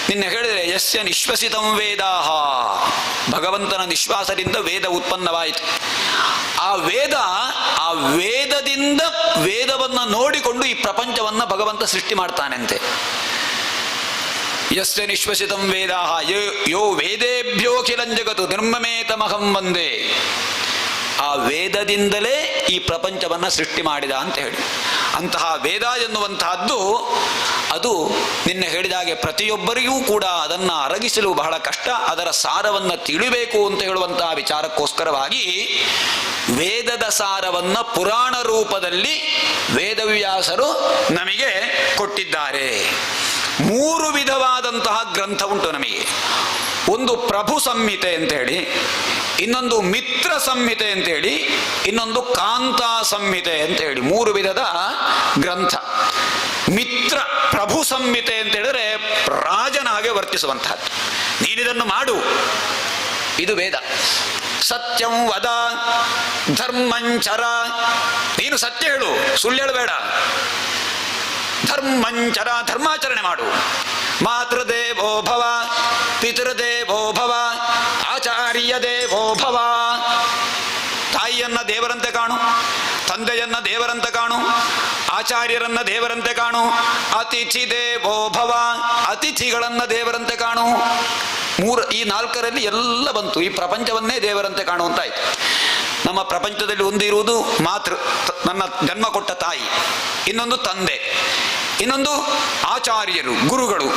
ನಿನ್ನೆ ಹೇಳಿದರೆ ಯಸ್ಯ ನಿಶ್ವಸಿತಂ ವೇದಾಹ, ಭಗವಂತನ ನಿಶ್ವಾಸದಿಂದ ವೇದ ಉತ್ಪನ್ನವಾಯಿತು. ಆ ವೇದದಿಂದ ವೇದವನ್ನು ನೋಡಿಕೊಂಡು ಈ ಪ್ರಪಂಚವನ್ನು ಭಗವಂತ ಸೃಷ್ಟಿ ಮಾಡ್ತಾನಂತೆ. ಯಸ್ಯ ನಿಶ್ವಸಿತಂ ವೇದಾಹ ಯೋ ವೇದೇಭ್ಯೋಖಿಲಂ ಜಗತ್ತು ನಿರ್ಮಮೇತಮಹಂ ವಂದೇ. ಆ ವೇದದಿಂದಲೇ ಈ ಪ್ರಪಂಚವನ್ನು ಸೃಷ್ಟಿ ಮಾಡಿದ ಅಂತ ಹೇಳಿ. ಅಂತಹ ವೇದ ಎನ್ನುವಂತಹದ್ದು ಅದು ನಿನ್ನೆ ಹೇಳಿದಾಗೆ ಪ್ರತಿಯೊಬ್ಬರಿಗೂ ಕೂಡ ಅದನ್ನು ಅರಗಿಸಲು ಬಹಳ ಕಷ್ಟ. ಅದರ ಸಾರವನ್ನು ತಿಳಿಬೇಕು ಅಂತ ಹೇಳುವಂತಹ ವಿಚಾರಕ್ಕೋಸ್ಕರವಾಗಿ ವೇದದ ಸಾರವನ್ನು ಪುರಾಣ ರೂಪದಲ್ಲಿ ವೇದವ್ಯಾಸರು ನಮಗೆ ಕೊಟ್ಟಿದ್ದಾರೆ. 3 ವಿಧವಾದಂತಹ ಗ್ರಂಥ ಉಂಟು ನಮಗೆ. ಒಂದು ಪ್ರಭು ಸಂಹಿತೆ ಅಂತ ಹೇಳಿ, ಇನ್ನೊಂದು ಮಿತ್ರ ಸಂಹಿತೆ ಅಂತ ಹೇಳಿ, ಇನ್ನೊಂದು ಕಾಂತಾ ಸಂಹಿತೆ ಅಂತ ಹೇಳಿ 3 ವಿಧದ ಗ್ರಂಥ. ಮಿತ್ರ ಪ್ರಭು ಸಂಹಿತೆ ಅಂತ ಹೇಳಿದ್ರೆ ರಾಜನ ಹಾಗೆ ವರ್ತಿಸುವಂತಹದ್ದು. ನೀನಿದನ್ನು ಮಾಡು, ಇದು ವೇದ. ಸತ್ಯಂ ವದ ಧರ್ಮಂಚರ, ನೀನು ಸತ್ಯ ಹೇಳು, ಸುಳ್ಳು ಹೇಳಬೇಡ. ಧರ್ಮಂಚರ, ಧರ್ಮಾಚರಣೆ ಮಾಡು. ಮಾತೃದೇವೋ ಭವ, ಪಿತೃದೇವೋ ಭವ, ಆಚಾರ್ಯ ದೇವೋ ಭವ. ತಾಯಿಯನ್ನ ದೇವರಂತೆ ಕಾಣು, ತಂದೆಯನ್ನ ದೇವರಂತೆ ಕಾಣು, ಆಚಾರ್ಯರನ್ನ ದೇವರಂತೆ ಕಾಣು. ಅತಿಥಿ ದೇವೋ ಭವ, ಅತಿಥಿಗಳನ್ನ ದೇವರಂತೆ ಕಾಣು. ಈ 4ರಲ್ಲಿ ಎಲ್ಲ ಬಂತು. ಈ ಪ್ರಪಂಚವನ್ನೇ ದೇವರಂತೆ ಕಾಣುವಂತಾಯ್ತು. ನಮ್ಮ ಪ್ರಪಂಚದಲ್ಲಿ ಒಂದಿರುವುದು ಮಾತೃ, ನನ್ನ ಜನ್ಮ ಕೊಟ್ಟ ತಾಯಿ, ಇನ್ನೊಂದು ತಂದೆ, ಇನ್ನೊಂದು ಆಚಾರ್ಯರು, ಗುರುಗಳು.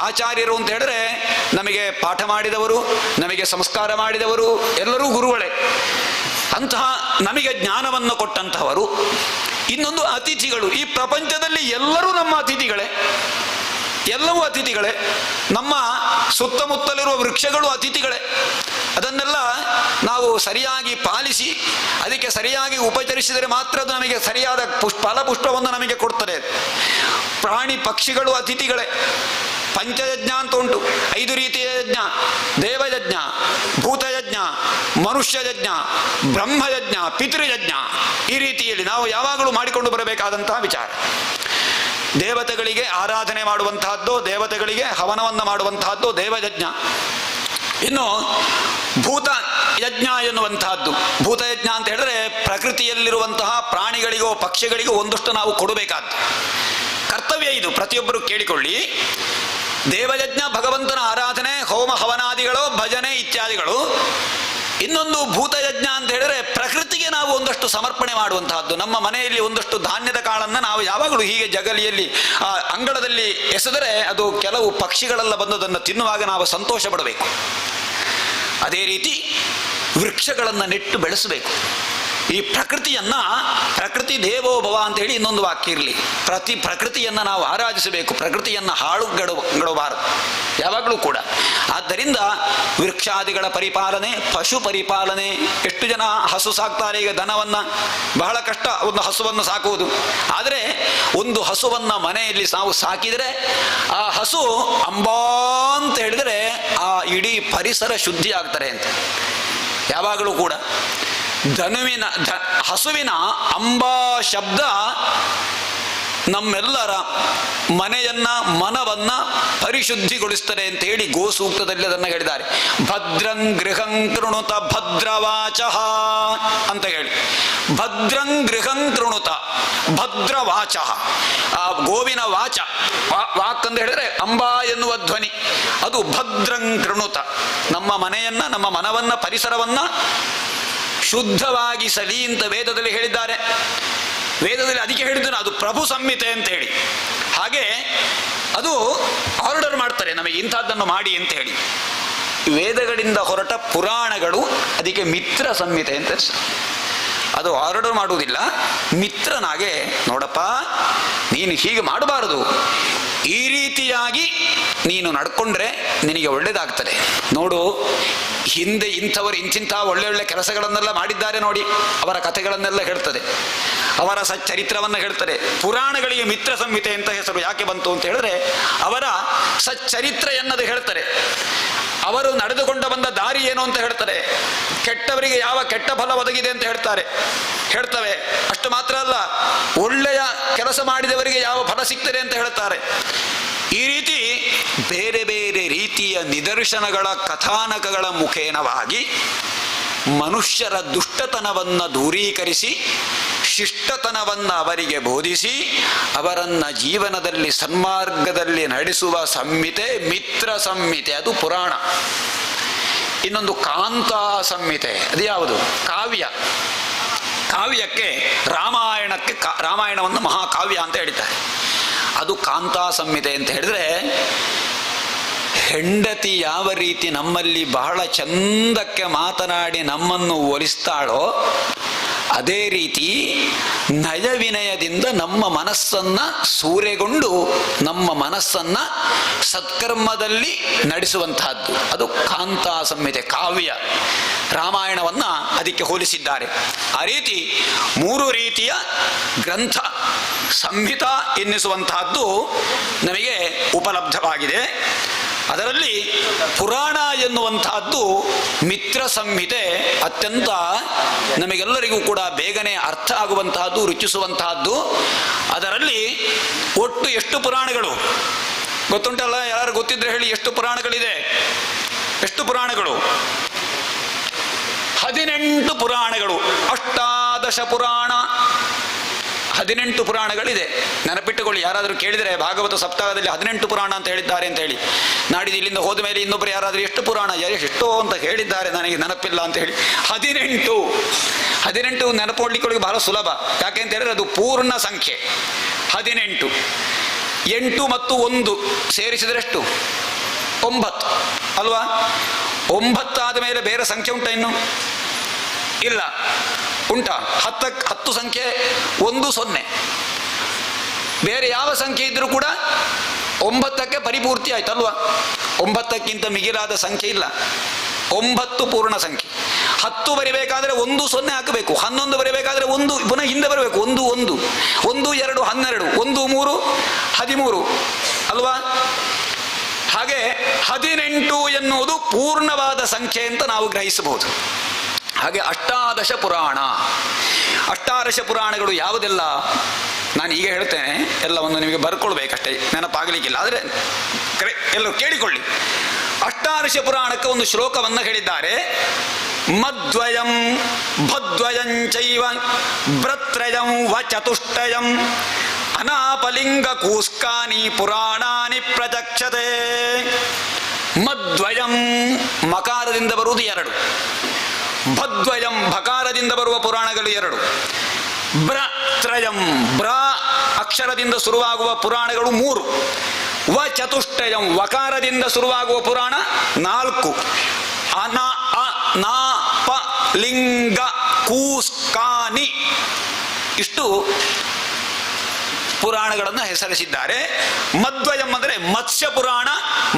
ಆಚಾರ್ಯರು ಅಂತ ಹೇಳಿದ್ರೆ ನಮಗೆ ಪಾಠ ಮಾಡಿದವರು, ನಮಗೆ ಸಂಸ್ಕಾರ ಮಾಡಿದವರು, ಎಲ್ಲರೂ ಗುರುಗಳೇ. ಅಂತಹ ನಮಗೆ ಜ್ಞಾನವನ್ನು ಕೊಟ್ಟಂತಹವರು. ಇನ್ನೊಂದು ಅತಿಥಿಗಳು. ಈ ಪ್ರಪಂಚದಲ್ಲಿ ಎಲ್ಲರೂ ನಮ್ಮ ಅತಿಥಿಗಳೇ, ಎಲ್ಲವೂ ಅತಿಥಿಗಳೇ. ನಮ್ಮ ಸುತ್ತಮುತ್ತಲಿರುವ ವೃಕ್ಷಗಳು ಅತಿಥಿಗಳೇ. ಅದನ್ನೆಲ್ಲ ನಾವು ಸರಿಯಾಗಿ ಪಾಲಿಸಿ ಅದಕ್ಕೆ ಸರಿಯಾಗಿ ಉಪಚರಿಸಿದರೆ ಮಾತ್ರ ಅದು ನಮಗೆ ಸರಿಯಾದ ಫಲಪುಷ್ಪವನ್ನು ನಮಗೆ ಕೊಡ್ತದೆ. ಪ್ರಾಣಿ ಪಕ್ಷಿಗಳು ಅತಿಥಿಗಳೇ. ಪಂಚಯಜ್ಞ ಅಂತ ಉಂಟು, 5 ರೀತಿಯ ಯಜ್ಞ: ದೇವಯಜ್ಞ, ಭೂತಯಜ್ಞ, ಮನುಷ್ಯಯಜ್ಞ, ಬ್ರಹ್ಮಯಜ್ಞ, ಪಿತೃಯಜ್ಞ. ಈ ರೀತಿಯಲ್ಲಿ ನಾವು ಯಾವಾಗಲೂ ಮಾಡಿಕೊಂಡು ಬರಬೇಕಾದಂತಹ ವಿಚಾರ. ದೇವತೆಗಳಿಗೆ ಆರಾಧನೆ ಮಾಡುವಂತಹದ್ದು, ದೇವತೆಗಳಿಗೆ ಹವನವನ್ನು ಮಾಡುವಂತಹದ್ದು ದೇವಯಜ್ಞ. ಇನ್ನು ಭೂತ ಯಜ್ಞ ಎನ್ನುವಂತಹದ್ದು, ಭೂತಯಜ್ಞ ಅಂತ ಹೇಳಿದ್ರೆ ಪ್ರಕೃತಿಯಲ್ಲಿರುವಂತಹ ಪ್ರಾಣಿಗಳಿಗೋ ಪಕ್ಷಿಗಳಿಗೋ ಒಂದಷ್ಟು ನಾವು ಕೊಡಬೇಕಾದ್ದು ಕರ್ತವ್ಯ. ಇದು ಪ್ರತಿಯೊಬ್ಬರು ಕೇಳಿಕೊಳ್ಳಿ. ದೇವಯಜ್ಞ ಭಗವಂತನ ಆರಾಧನೆ, ಹೋಮ ಹವನಾದಿಗಳು, ಭಜನೆ ಇತ್ಯಾದಿಗಳು. ಇನ್ನೊಂದು ಭೂತಯಜ್ಞ ಅಂತ ಹೇಳಿದ್ರೆ ಪ್ರಕೃತಿಗೆ ನಾವು ಒಂದಷ್ಟು ಸಮರ್ಪಣೆ ಮಾಡುವಂತಹದ್ದು. ನಮ್ಮ ಮನೆಯಲ್ಲಿ ಒಂದಷ್ಟು ಧಾನ್ಯದ ಕಾಳನ್ನು ನಾವು ಯಾವಾಗಲೂ ಹೀಗೆ ಜಗಲಿಯಲ್ಲಿ ಅಂಗಳದಲ್ಲಿ ಎಸೆದರೆ ಅದು ಕೆಲವು ಪಕ್ಷಿಗಳೆಲ್ಲ ಬಂದದನ್ನು ತಿನ್ನುವಾಗ ನಾವು ಸಂತೋಷ ಪಡಬೇಕು. ಅದೇ ರೀತಿ ವೃಕ್ಷಗಳನ್ನು ನೆಟ್ಟು ಬೆಳೆಸಬೇಕು. ಈ ಪ್ರಕೃತಿ ದೇವೋಭವ ಅಂತ ಹೇಳಿ ಇನ್ನೊಂದು ವಾಕ್ಯ ಇರಲಿ. ಪ್ರಕೃತಿಯನ್ನು ನಾವು ಆರಾಧಿಸಬೇಕು, ಪ್ರಕೃತಿಯನ್ನು ಹಾಳುಗಡಬಾರದು ಯಾವಾಗಲೂ ಕೂಡ. ಆದ್ದರಿಂದ ವೃಕ್ಷಾದಿಗಳ ಪರಿಪಾಲನೆ, ಪಶು ಪರಿಪಾಲನೆ. ಎಷ್ಟು ಜನ ಹಸು ಸಾಕ್ತಾರೆ ಈಗ? ದನವನ್ನು ಬಹಳ ಕಷ್ಟ ಒಂದು ಹಸುವನ್ನು ಸಾಕುವುದು. ಆದರೆ ಒಂದು ಹಸುವನ್ನು ಮನೆಯಲ್ಲಿ ನಾವು ಸಾಕಿದರೆ ಆ ಹಸು ಅಂಬಾ ಅಂತ ಹೇಳಿದರೆ ಆ ಇಡೀ ಪರಿಸರ ಶುದ್ಧಿ ಆಗ್ತಾರೆ ಅಂತ ಯಾವಾಗಲೂ ಕೂಡ. ಹಸುವಿನ ಅಂಬಾ ಶಬ್ದ ನಮ್ಮೆಲ್ಲರ ಮನೆಯನ್ನ ಮನವನ್ನ ಪರಿಶುದ್ಧಿಗೊಳಿಸ್ತಾರೆ ಅಂತ ಹೇಳಿ ಗೋಸೂಕ್ತದಲ್ಲಿ ಅದನ್ನು ಹೇಳಿದ್ದಾರೆ. ಭದ್ರಂ ಗೃಹಂ ಕೃಣುತ ಭದ್ರವಾಚಃ ಅಂತ ಹೇಳಿ. ಭದ್ರಂ ಗೃಹಂ ಕೃಣುತ ಭದ್ರವಾಚಃ. ಆ ಗೋವಿನ ವಾಚ, ವಾಕ್ ಅಂತ ಹೇಳಿದ್ರೆ ಅಂಬಾ ಎನ್ನುವ ಧ್ವನಿ, ಅದು ಭದ್ರಂ ಕೃಣುತ. ನಮ್ಮ ಮನೆಯನ್ನ, ನಮ್ಮ ಮನವನ್ನ, ಪರಿಸರವನ್ನ ಶುದ್ಧವಾಗಿಸಲಿ ಅಂತ ವೇದದಲ್ಲಿ ಹೇಳಿದ್ದಾರೆ. ವೇದದಲ್ಲಿ ಅದಕ್ಕೆ ಹೇಳಿದ್ರು ಅದು ಪ್ರಭು ಸಂಹಿತೆ ಅಂತ ಹೇಳಿ. ಹಾಗೆ ಅದು ಆರ್ಡರ್ ಮಾಡ್ತಾರೆ ನಮಗೆ ಇಂಥದ್ದನ್ನು ಮಾಡಿ ಅಂತ ಹೇಳಿ. ವೇದಗಳಿಂದ ಹೊರಟ ಪುರಾಣಗಳು ಅದಕ್ಕೆ ಮಿತ್ರ ಸಂಹಿತೆ ಅಂತ ಅದು ಆರ್ಡರ್ ಮಾಡುವುದಿಲ್ಲ. ಮಿತ್ರನಾಗೆ ನೋಡಪ್ಪ, ನೀನು ಹೀಗೆ ಮಾಡಬಾರದು, ಈ ರೀತಿಯಾಗಿ ನೀನು ನಡ್ಕೊಂಡ್ರೆ ನಿನಗೆ ಒಳ್ಳೇದಾಗ್ತದೆ. ನೋಡು, ಹಿಂದೆ ಇಂಥವರು ಇಂತಿಂಥ ಒಳ್ಳೆ ಒಳ್ಳೆ ಕೆಲಸಗಳನ್ನೆಲ್ಲ ಮಾಡಿದ್ದಾರೆ ನೋಡಿ, ಅವರ ಕಥೆಗಳನ್ನೆಲ್ಲ ಹೇಳ್ತದೆ, ಅವರ ಸಚ್ಚರಿತ್ರವನ್ನು ಹೇಳ್ತಾರೆ. ಪುರಾಣಗಳಿಗೆ ಮಿತ್ರ ಸಂಹಿತೆ ಅಂತ ಹೆಸರು ಯಾಕೆ ಬಂತು ಅಂತ ಹೇಳಿದ್ರೆ ಅವರ ಸಚ್ಚರಿತ್ರ ಎನ್ನದು ಹೇಳ್ತಾರೆ. ಅವರು ನಡೆದುಕೊಂಡ ಬಂದ ದಾರಿ ಏನು ಅಂತ ಹೇಳ್ತಾರೆ. ಕೆಟ್ಟವರಿಗೆ ಯಾವ ಕೆಟ್ಟ ಫಲ ಒದಗಿದೆ ಅಂತ ಹೇಳ್ತವೆ. ಅಷ್ಟು ಮಾತ್ರ ಅಲ್ಲ, ಒಳ್ಳೆಯ ಕೆಲಸ ಮಾಡಿದವರಿಗೆ ಯಾವ ಫಲ ಸಿಗ್ತದೆ ಅಂತ ಹೇಳ್ತಾರೆ. ಈ ರೀತಿ ಬೇರೆ ಬೇರೆ ರೀತಿಯ ನಿದರ್ಶನಗಳ ಕಥಾನಕಗಳ ಮುಖೇನವಾಗಿ ಮನುಷ್ಯರ ದುಷ್ಟತನವನ್ನು ದೂರೀಕರಿಸಿ ಶಿಷ್ಟತನವನ್ನು ಅವರಿಗೆ ಬೋಧಿಸಿ ಅವರನ್ನ ಜೀವನದಲ್ಲಿ ಸನ್ಮಾರ್ಗದಲ್ಲಿ ನಡೆಸುವ ಸಂಹಿತೆ ಮಿತ್ರ ಸಂಹಿತೆ, ಅದು ಪುರಾಣ. ಇನ್ನೊಂದು ಕಾಂತಾ ಸಂಹಿತೆ, ಅದು ಯಾವುದು? ಕಾವ್ಯ. ಕಾವ್ಯಕ್ಕೆ ರಾಮಾಯಣವನ್ನು ಮಹಾಕಾವ್ಯ ಅಂತ ಹೇಳಿದ್ದಾರೆ. ಅದು ಕಾಂತಾ ಸಂಹಿತೆ ಅಂತ ಹೇಳಿದ್ರೆ, ಹೆಂಡತಿ ಯಾವ ರೀತಿ ನಮ್ಮಲ್ಲಿ ಬಹಳ ಚಂದಕ್ಕೆ ಮಾತನಾಡಿ ನಮ್ಮನ್ನು ಒಲಿಸ್ತಾಳೋ ಅದೇ ರೀತಿ ನಯವಿನಯದಿಂದ ನಮ್ಮ ಮನಸ್ಸನ್ನ ಸೂರೆಗೊಂಡು ನಮ್ಮ ಮನಸ್ಸನ್ನ ಸತ್ಕರ್ಮದಲ್ಲಿ ನಡೆಸುವಂತಹದ್ದು, ಅದು ಕಾಂತಾ ಸಂಹಿತೆ, ಕಾವ್ಯ. ರಾಮಾಯಣವನ್ನ ಅದಕ್ಕೆ ಹೋಲಿಸಿದ್ದಾರೆ. ಆ ರೀತಿ 3 ರೀತಿಯ ಗ್ರಂಥ ಸಂಹಿತ ಎನ್ನಿಸುವಂತಹದ್ದು ನಮಗೆ ಉಪಲಬ್ಧವಾಗಿದೆ. ಅದರಲ್ಲಿ ಪುರಾಣ ಎನ್ನುವಂತಹದ್ದು ಮಿತ್ರ ಸಂಹಿತೆ ಅತ್ಯಂತ ನಮಗೆಲ್ಲರಿಗೂ ಕೂಡ ಬೇಗನೆ ಅರ್ಥ ಆಗುವಂತಹದ್ದು, ರುಚಿಸುವಂತಹದ್ದು. ಅದರಲ್ಲಿ ಒಟ್ಟು ಎಷ್ಟು ಪುರಾಣಗಳು ಗೊತ್ತುಂಟಲ್ಲ? ಯಾರು ಗೊತ್ತಿದ್ರೆ ಹೇಳಿ, ಎಷ್ಟು ಪುರಾಣಗಳಿದೆ? ಎಷ್ಟು ಪುರಾಣಗಳು? 18 ಪುರಾಣಗಳು. ಅಷ್ಟಾದಶ ಪುರಾಣ, 18 ಪುರಾಣಗಳಿದೆ. ನೆನಪಿಟ್ಟುಕೊಳ್ಳಿ. ಯಾರಾದರೂ ಕೇಳಿದರೆ ಭಾಗವತ ಸಪ್ತಾಹದಲ್ಲಿ 18 ಪುರಾಣ ಅಂತ ಹೇಳಿದ್ದಾರೆ ಅಂತ ಹೇಳಿ, ನಾಡಿದ್ದು ಇಲ್ಲಿಂದ ಹೋದ ಮೇಲೆ ಇನ್ನೊಬ್ಬರು ಯಾರಾದರೂ ಎಷ್ಟು ಪುರಾಣ, ಎಷ್ಟೋ ಅಂತ ಹೇಳಿದ್ದಾರೆ, ನನಗೆ ನೆನಪಿಲ್ಲ ಅಂತ ಹೇಳಿ. 18 ನೆನಪುಕೊಳ್ಳಿಕ್ಕೆ ಬಹಳ ಸುಲಭ. ಯಾಕೆ ಅಂತ ಹೇಳಿದ್ರೆ ಅದು ಪೂರ್ಣ ಸಂಖ್ಯೆ 18. 8 ಮತ್ತು 1 ಸೇರಿಸಿದರೆ ಎಷ್ಟು? 9 ಅಲ್ವಾ? 9 ಆದ ಮೇಲೆ ಬೇರೆ ಸಂಖ್ಯೆ ಉಂಟಾ? ಇನ್ನು ಇಲ್ಲ. ಉಂಟಾ? 10 ಸಂಖ್ಯೆ 1 0. ಬೇರೆ ಯಾವ ಸಂಖ್ಯೆ ಇದ್ರೂ ಕೂಡ 9ಕ್ಕೆ ಪರಿಪೂರ್ತಿ ಆಯ್ತಲ್ವಾ? 9ಕ್ಕಿಂತ ಮಿಗಿಲಾದ ಸಂಖ್ಯೆ ಇಲ್ಲ. 9 ಪೂರ್ಣ ಸಂಖ್ಯೆ. 10 ಬರಿಬೇಕಾದ್ರೆ 1 0 ಹಾಕಬೇಕು. 11 ಬರಿಬೇಕಾದ್ರೆ 1 ಪುನಃ ಹಿಂದೆ ಬರಬೇಕು. 1 1 1 2 12 1 3 13 ಅಲ್ವಾ? ಹಾಗೆ 18 ಎನ್ನುವುದು ಪೂರ್ಣವಾದ ಸಂಖ್ಯೆ ಅಂತ ನಾವು ಗ್ರಹಿಸಬಹುದು. ಹಾಗೆ ಅಷ್ಟಾದಶ ಪುರಾಣ, ಅಷ್ಟಾದಶ ಪುರಾಣಗಳು ಯಾವುದೆಲ್ಲ ನಾನು ಈಗ ಹೇಳ್ತೇನೆ, ಎಲ್ಲವನ್ನು ನಿಮಗೆ ಬರ್ಕೊಳ್ಬೇಕಷ್ಟೇ, ನೆನಪಾಗಲಿಕ್ಕಿಲ್ಲ. ಆದರೆ ಎಲ್ಲರೂ ಕೇಳಿಕೊಳ್ಳಿ. ಅಷ್ಟಾದಶ ಪುರಾಣಕ್ಕೆ ಒಂದು ಶ್ಲೋಕವನ್ನು ಹೇಳಿದ್ದಾರೆ. ಮದ್ವಯಂ ಭದ್ವಯಂಚೈವ ಭ್ರತ್ರಯಂ ವ ಚತುಷ್ಟಯಂ ಅನಾಪಲಿಂಗ ಕೂಸ್ಕಾನಿ ಪುರಾಣಾನಿ ಪ್ರಚಕ್ಷತೆ. ಮದ್ವಯಂ ಮಕಾರದಿಂದ ಬರುವುದು 2, ಭದ್ವಯಂ ಭಕಾರದಿಂದ ಬರುವ ಪುರಾಣಗಳು 2, ಭ್ರತ್ರಯಂ ಬ್ರ ಅಕ್ಷರದಿಂದ ಶುರುವಾಗುವ ಪುರಾಣಗಳು 3, ವ ಚತುಷ್ಟಯಂ ವಕಾರದಿಂದ ಶುರುವಾಗುವ ಪುರಾಣ 4, ಅನಾಪ ಲಿಂಗ ಕೂಸ್ಕಾನಿ ಇಷ್ಟು ಪುರಾಣಗಳನ್ನು ಹೆಸರಿಸಿದ್ದಾರೆ. ಮದ್ವಯಂ ಅಂದರೆ ಮತ್ಸ್ಯ ಪುರಾಣ,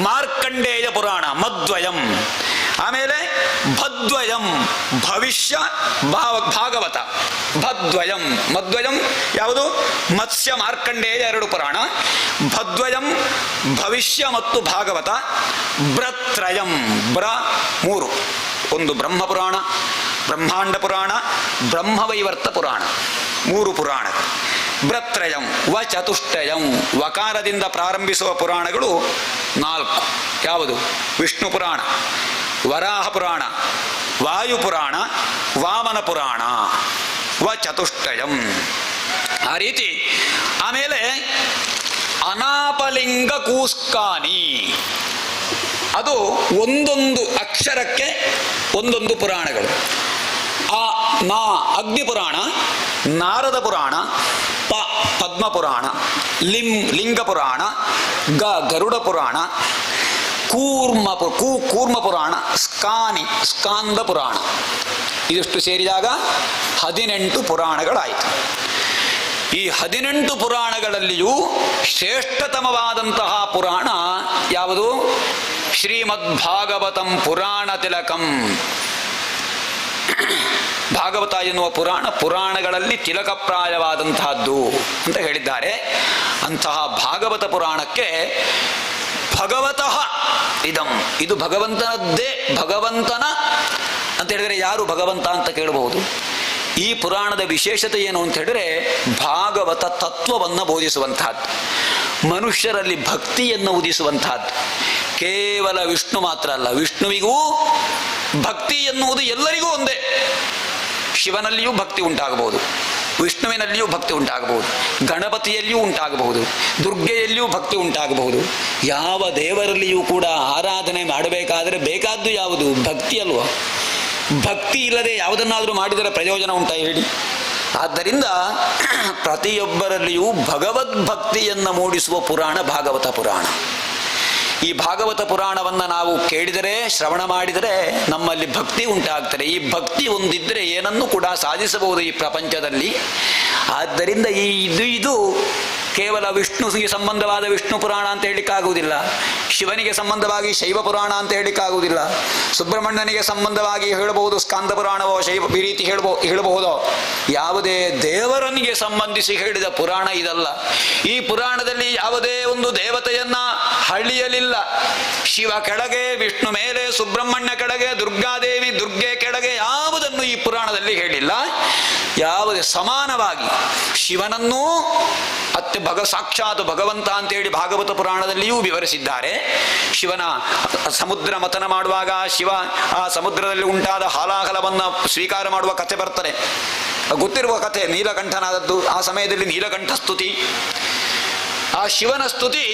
ಮಾರ್ಕಂಡೇಯ ಪುರಾಣ ಮದ್ವಯಂ. ಆಮೇಲೆ ಭದ್ವಯಂ ಭವಿಷ್ಯ ಭಾಗವತ. ಭದ್ವಯಂ ಮದ್ವಯಂ ಯಾವುದು? ಮತ್ಸ್ಯ ಮಾರ್ಕಂಡೇಯ 2 ಪುರಾಣ. ಭದ್ವಯಂ ಭವಿಷ್ಯ ಮತ್ತು ಭಾಗವತ. ಭ್ರತ್ರಯಂ ಬ್ರ 3, ಒಂದು ಬ್ರಹ್ಮಪುರಾಣ, ಬ್ರಹ್ಮಾಂಡ ಪುರಾಣ, ಬ್ರಹ್ಮವೈವರ್ತ ಪುರಾಣ, 3 ಪುರಾಣ. ಭ್ರತ್ರಯಂ ವ ಚತುಷ್ಟಯಂ ವಕಾರದಿಂದ ಪ್ರಾರಂಭಿಸುವ ಪುರಾಣಗಳು 4. ಯಾವುದು? ವಿಷ್ಣು ಪುರಾಣ, ವರಾಹ ಪುರಾಣ, ವಾಯುಪುರಾಣ, ವಾಮನ ಪುರಾಣ. ವ ಚತುಷ್ಟಯಂ ಆ ರೀತಿ. ಆಮೇಲೆ ಅನಾಪಲಿಂಗ ಕೂಸ್ಕಾನಿ, ಅದು ಒಂದೊಂದು ಅಕ್ಷರಕ್ಕೆ ಒಂದೊಂದು ಪುರಾಣಗಳು. ಆ ನಾ ಅಗ್ನಿ ಪುರಾಣ, ನಾರದ ಪುರಾಣ, ಪ ಪದ್ಮ ಪುರಾಣ, ಲಿಂಗ ಪುರಾಣ, ಗರುಡ ಪುರಾಣ, ಕೂರ್ಮ ಪುರಾಣ, ಸ್ಕಾನಿ ಸ್ಕಾಂದ ಪುರಾಣ. ಇದಿಷ್ಟು ಸೇರಿದಾಗ 18 ಪುರಾಣಗಳಾಯಿತು. ಈ 18 ಪುರಾಣಗಳಲ್ಲಿಯೂ ಶ್ರೇಷ್ಠತಮವಾದಂತಹ ಪುರಾಣ ಯಾವುದು? ಶ್ರೀಮದ್ಭಾಗವತಂ ಪುರಾಣ ತಿಲಕಂ. ಭಾಗವತ ಎನ್ನುವ ಪುರಾಣಗಳಲ್ಲಿ ತಿಲಕಪ್ರಾಯವಾದಂತಹದ್ದು ಅಂತ ಹೇಳಿದ್ದಾರೆ. ಅಂತಹ ಭಾಗವತ ಪುರಾಣಕ್ಕೆ ಭಗವತಃ ಇದಂ, ಇದು ಭಗವಂತನದ್ದೇ. ಭಗವಂತನ ಅಂತ ಹೇಳಿದರೆ ಯಾರು ಭಗವಂತ ಅಂತ ಕೇಳಬಹುದು. ಈ ಪುರಾಣದ ವಿಶೇಷತೆ ಏನು ಅಂತ ಹೇಳಿದ್ರೆ ಭಾಗವತ ತತ್ವವನ್ನು ಬೋಧಿಸುವಂತಹದ್ದು, ಮನುಷ್ಯರಲ್ಲಿ ಭಕ್ತಿಯನ್ನು ಉದಿಸುವಂತಹದ್ದು. ಕೇವಲ ವಿಷ್ಣು ಮಾತ್ರ ಅಲ್ಲ, ವಿಷ್ಣುವಿಗೂ ಭಕ್ತಿ ಎನ್ನುವುದು ಎಲ್ಲರಿಗೂ ಒಂದೇ. ಶಿವನಲ್ಲಿಯೂ ಭಕ್ತಿ ಉಂಟಾಗಬಹುದು, ವಿಷ್ಣುವಿನಲ್ಲಿಯೂ ಭಕ್ತಿ ಉಂಟಾಗಬಹುದು, ಗಣಪತಿಯಲ್ಲಿಯೂ ಉಂಟಾಗಬಹುದು, ದುರ್ಗೆಯಲ್ಲಿಯೂ ಭಕ್ತಿ ಉಂಟಾಗಬಹುದು. ಯಾವ ದೇವರಲ್ಲಿಯೂ ಕೂಡ ಆರಾಧನೆ ಮಾಡಬೇಕಾದರೆ ಬೇಕಾದ್ದು ಯಾವುದು? ಭಕ್ತಿ ಅಲ್ವಾ? ಭಕ್ತಿ ಇಲ್ಲದೆ ಯಾವುದನ್ನಾದರೂ ಮಾಡಿದರೆ ಪ್ರಯೋಜನ ಉಂಟಾ ಹೇಳಿ? ಆದ್ದರಿಂದ ಪ್ರತಿಯೊಬ್ಬರಲ್ಲಿಯೂ ಭಗವದ್ಭಕ್ತಿಯನ್ನು ಮೂಡಿಸುವ ಪುರಾಣ ಭಾಗವತ ಪುರಾಣ. ಈ ಭಾಗವತ ಪುರಾಣವನ್ನು ನಾವು ಕೇಳಿದರೆ, ಶ್ರವಣ ಮಾಡಿದರೆ ನಮ್ಮಲ್ಲಿ ಭಕ್ತಿ ಉಂಟಾಗ್ತದೆ. ಈ ಭಕ್ತಿ ಹೊಂದಿದ್ರೆ ಏನನ್ನು ಕೂಡ ಸಾಧಿಸಬಹುದು ಈ ಪ್ರಪಂಚದಲ್ಲಿ. ಆದ್ದರಿಂದ ಇದು ಕೇವಲ ವಿಷ್ಣುವಿಗೆ ಸಂಬಂಧವಾದ ವಿಷ್ಣು ಪುರಾಣ ಅಂತ ಹೇಳಲಿಕ್ಕಾಗುವುದಿಲ್ಲ, ಶಿವನಿಗೆ ಸಂಬಂಧವಾಗಿ ಶೈವ ಪುರಾಣ ಅಂತ ಹೇಳಲಿಕ್ಕಾಗುವುದಿಲ್ಲ, ಸುಬ್ರಹ್ಮಣ್ಯನಿಗೆ ಸಂಬಂಧವಾಗಿ ಹೇಳಬಹುದು ಸ್ಕಾಂದ ಪುರಾಣವೋ ಶೈವ ಈ ರೀತಿ ಹೇಳಬಹುದೋ. ಯಾವುದೇ ದೇವರನಿಗೆ ಸಂಬಂಧಿಸಿ ಹೇಳಿದ ಪುರಾಣ ಇದಲ್ಲ. ಈ ಪುರಾಣದಲ್ಲಿ ಯಾವುದೇ ಒಂದು ದೇವತೆಯನ್ನ ಹಳ್ಳಿಯಲಿಲ್ಲ. ಶಿವ ಕೆಳಗೆ, ವಿಷ್ಣು ಮೇಲೆ, ಸುಬ್ರಹ್ಮಣ್ಯ ಕೆಳಗೆ, ದುರ್ಗಾದೇವಿ ದುರ್ಗೆ ಕೆಳಗೆ ಯಾವುದನ್ನು ಈ ಪುರಾಣದಲ್ಲಿ ಹೇಳಿಲ್ಲ. ಯಾವುದೇ ಸಮಾನವಾಗಿ ಶಿವನನ್ನೂ ಸಾಕ್ಷಾತ್ ಭಗವಂತ ಅಂತೇಳಿ ಭಾಗವತ ಪುರಾಣದಲ್ಲಿಯೂ ವಿವರಿಸಿದ್ದಾರೆ. ಶಿವನ ಸಮುದ್ರ ಮಥನ ಮಾಡುವಾಗ ಶಿವ ಆ ಸಮುದ್ರದಲ್ಲಿ ಉಂಟಾದ ಹಾಲಾಹಲವನ್ನು ಸ್ವೀಕಾರ ಮಾಡುವ ಕಥೆ ಬರ್ತದೆ, ಗೊತ್ತಿರುವ ಕಥೆ. ನೀಲಕಂಠನಾದದ್ದು, ಆ ಸಮಯದಲ್ಲಿ ನೀಲಕಂಠ ಸ್ತುತಿ. ಆ ಶಿವನ ಸ್ತುತಿ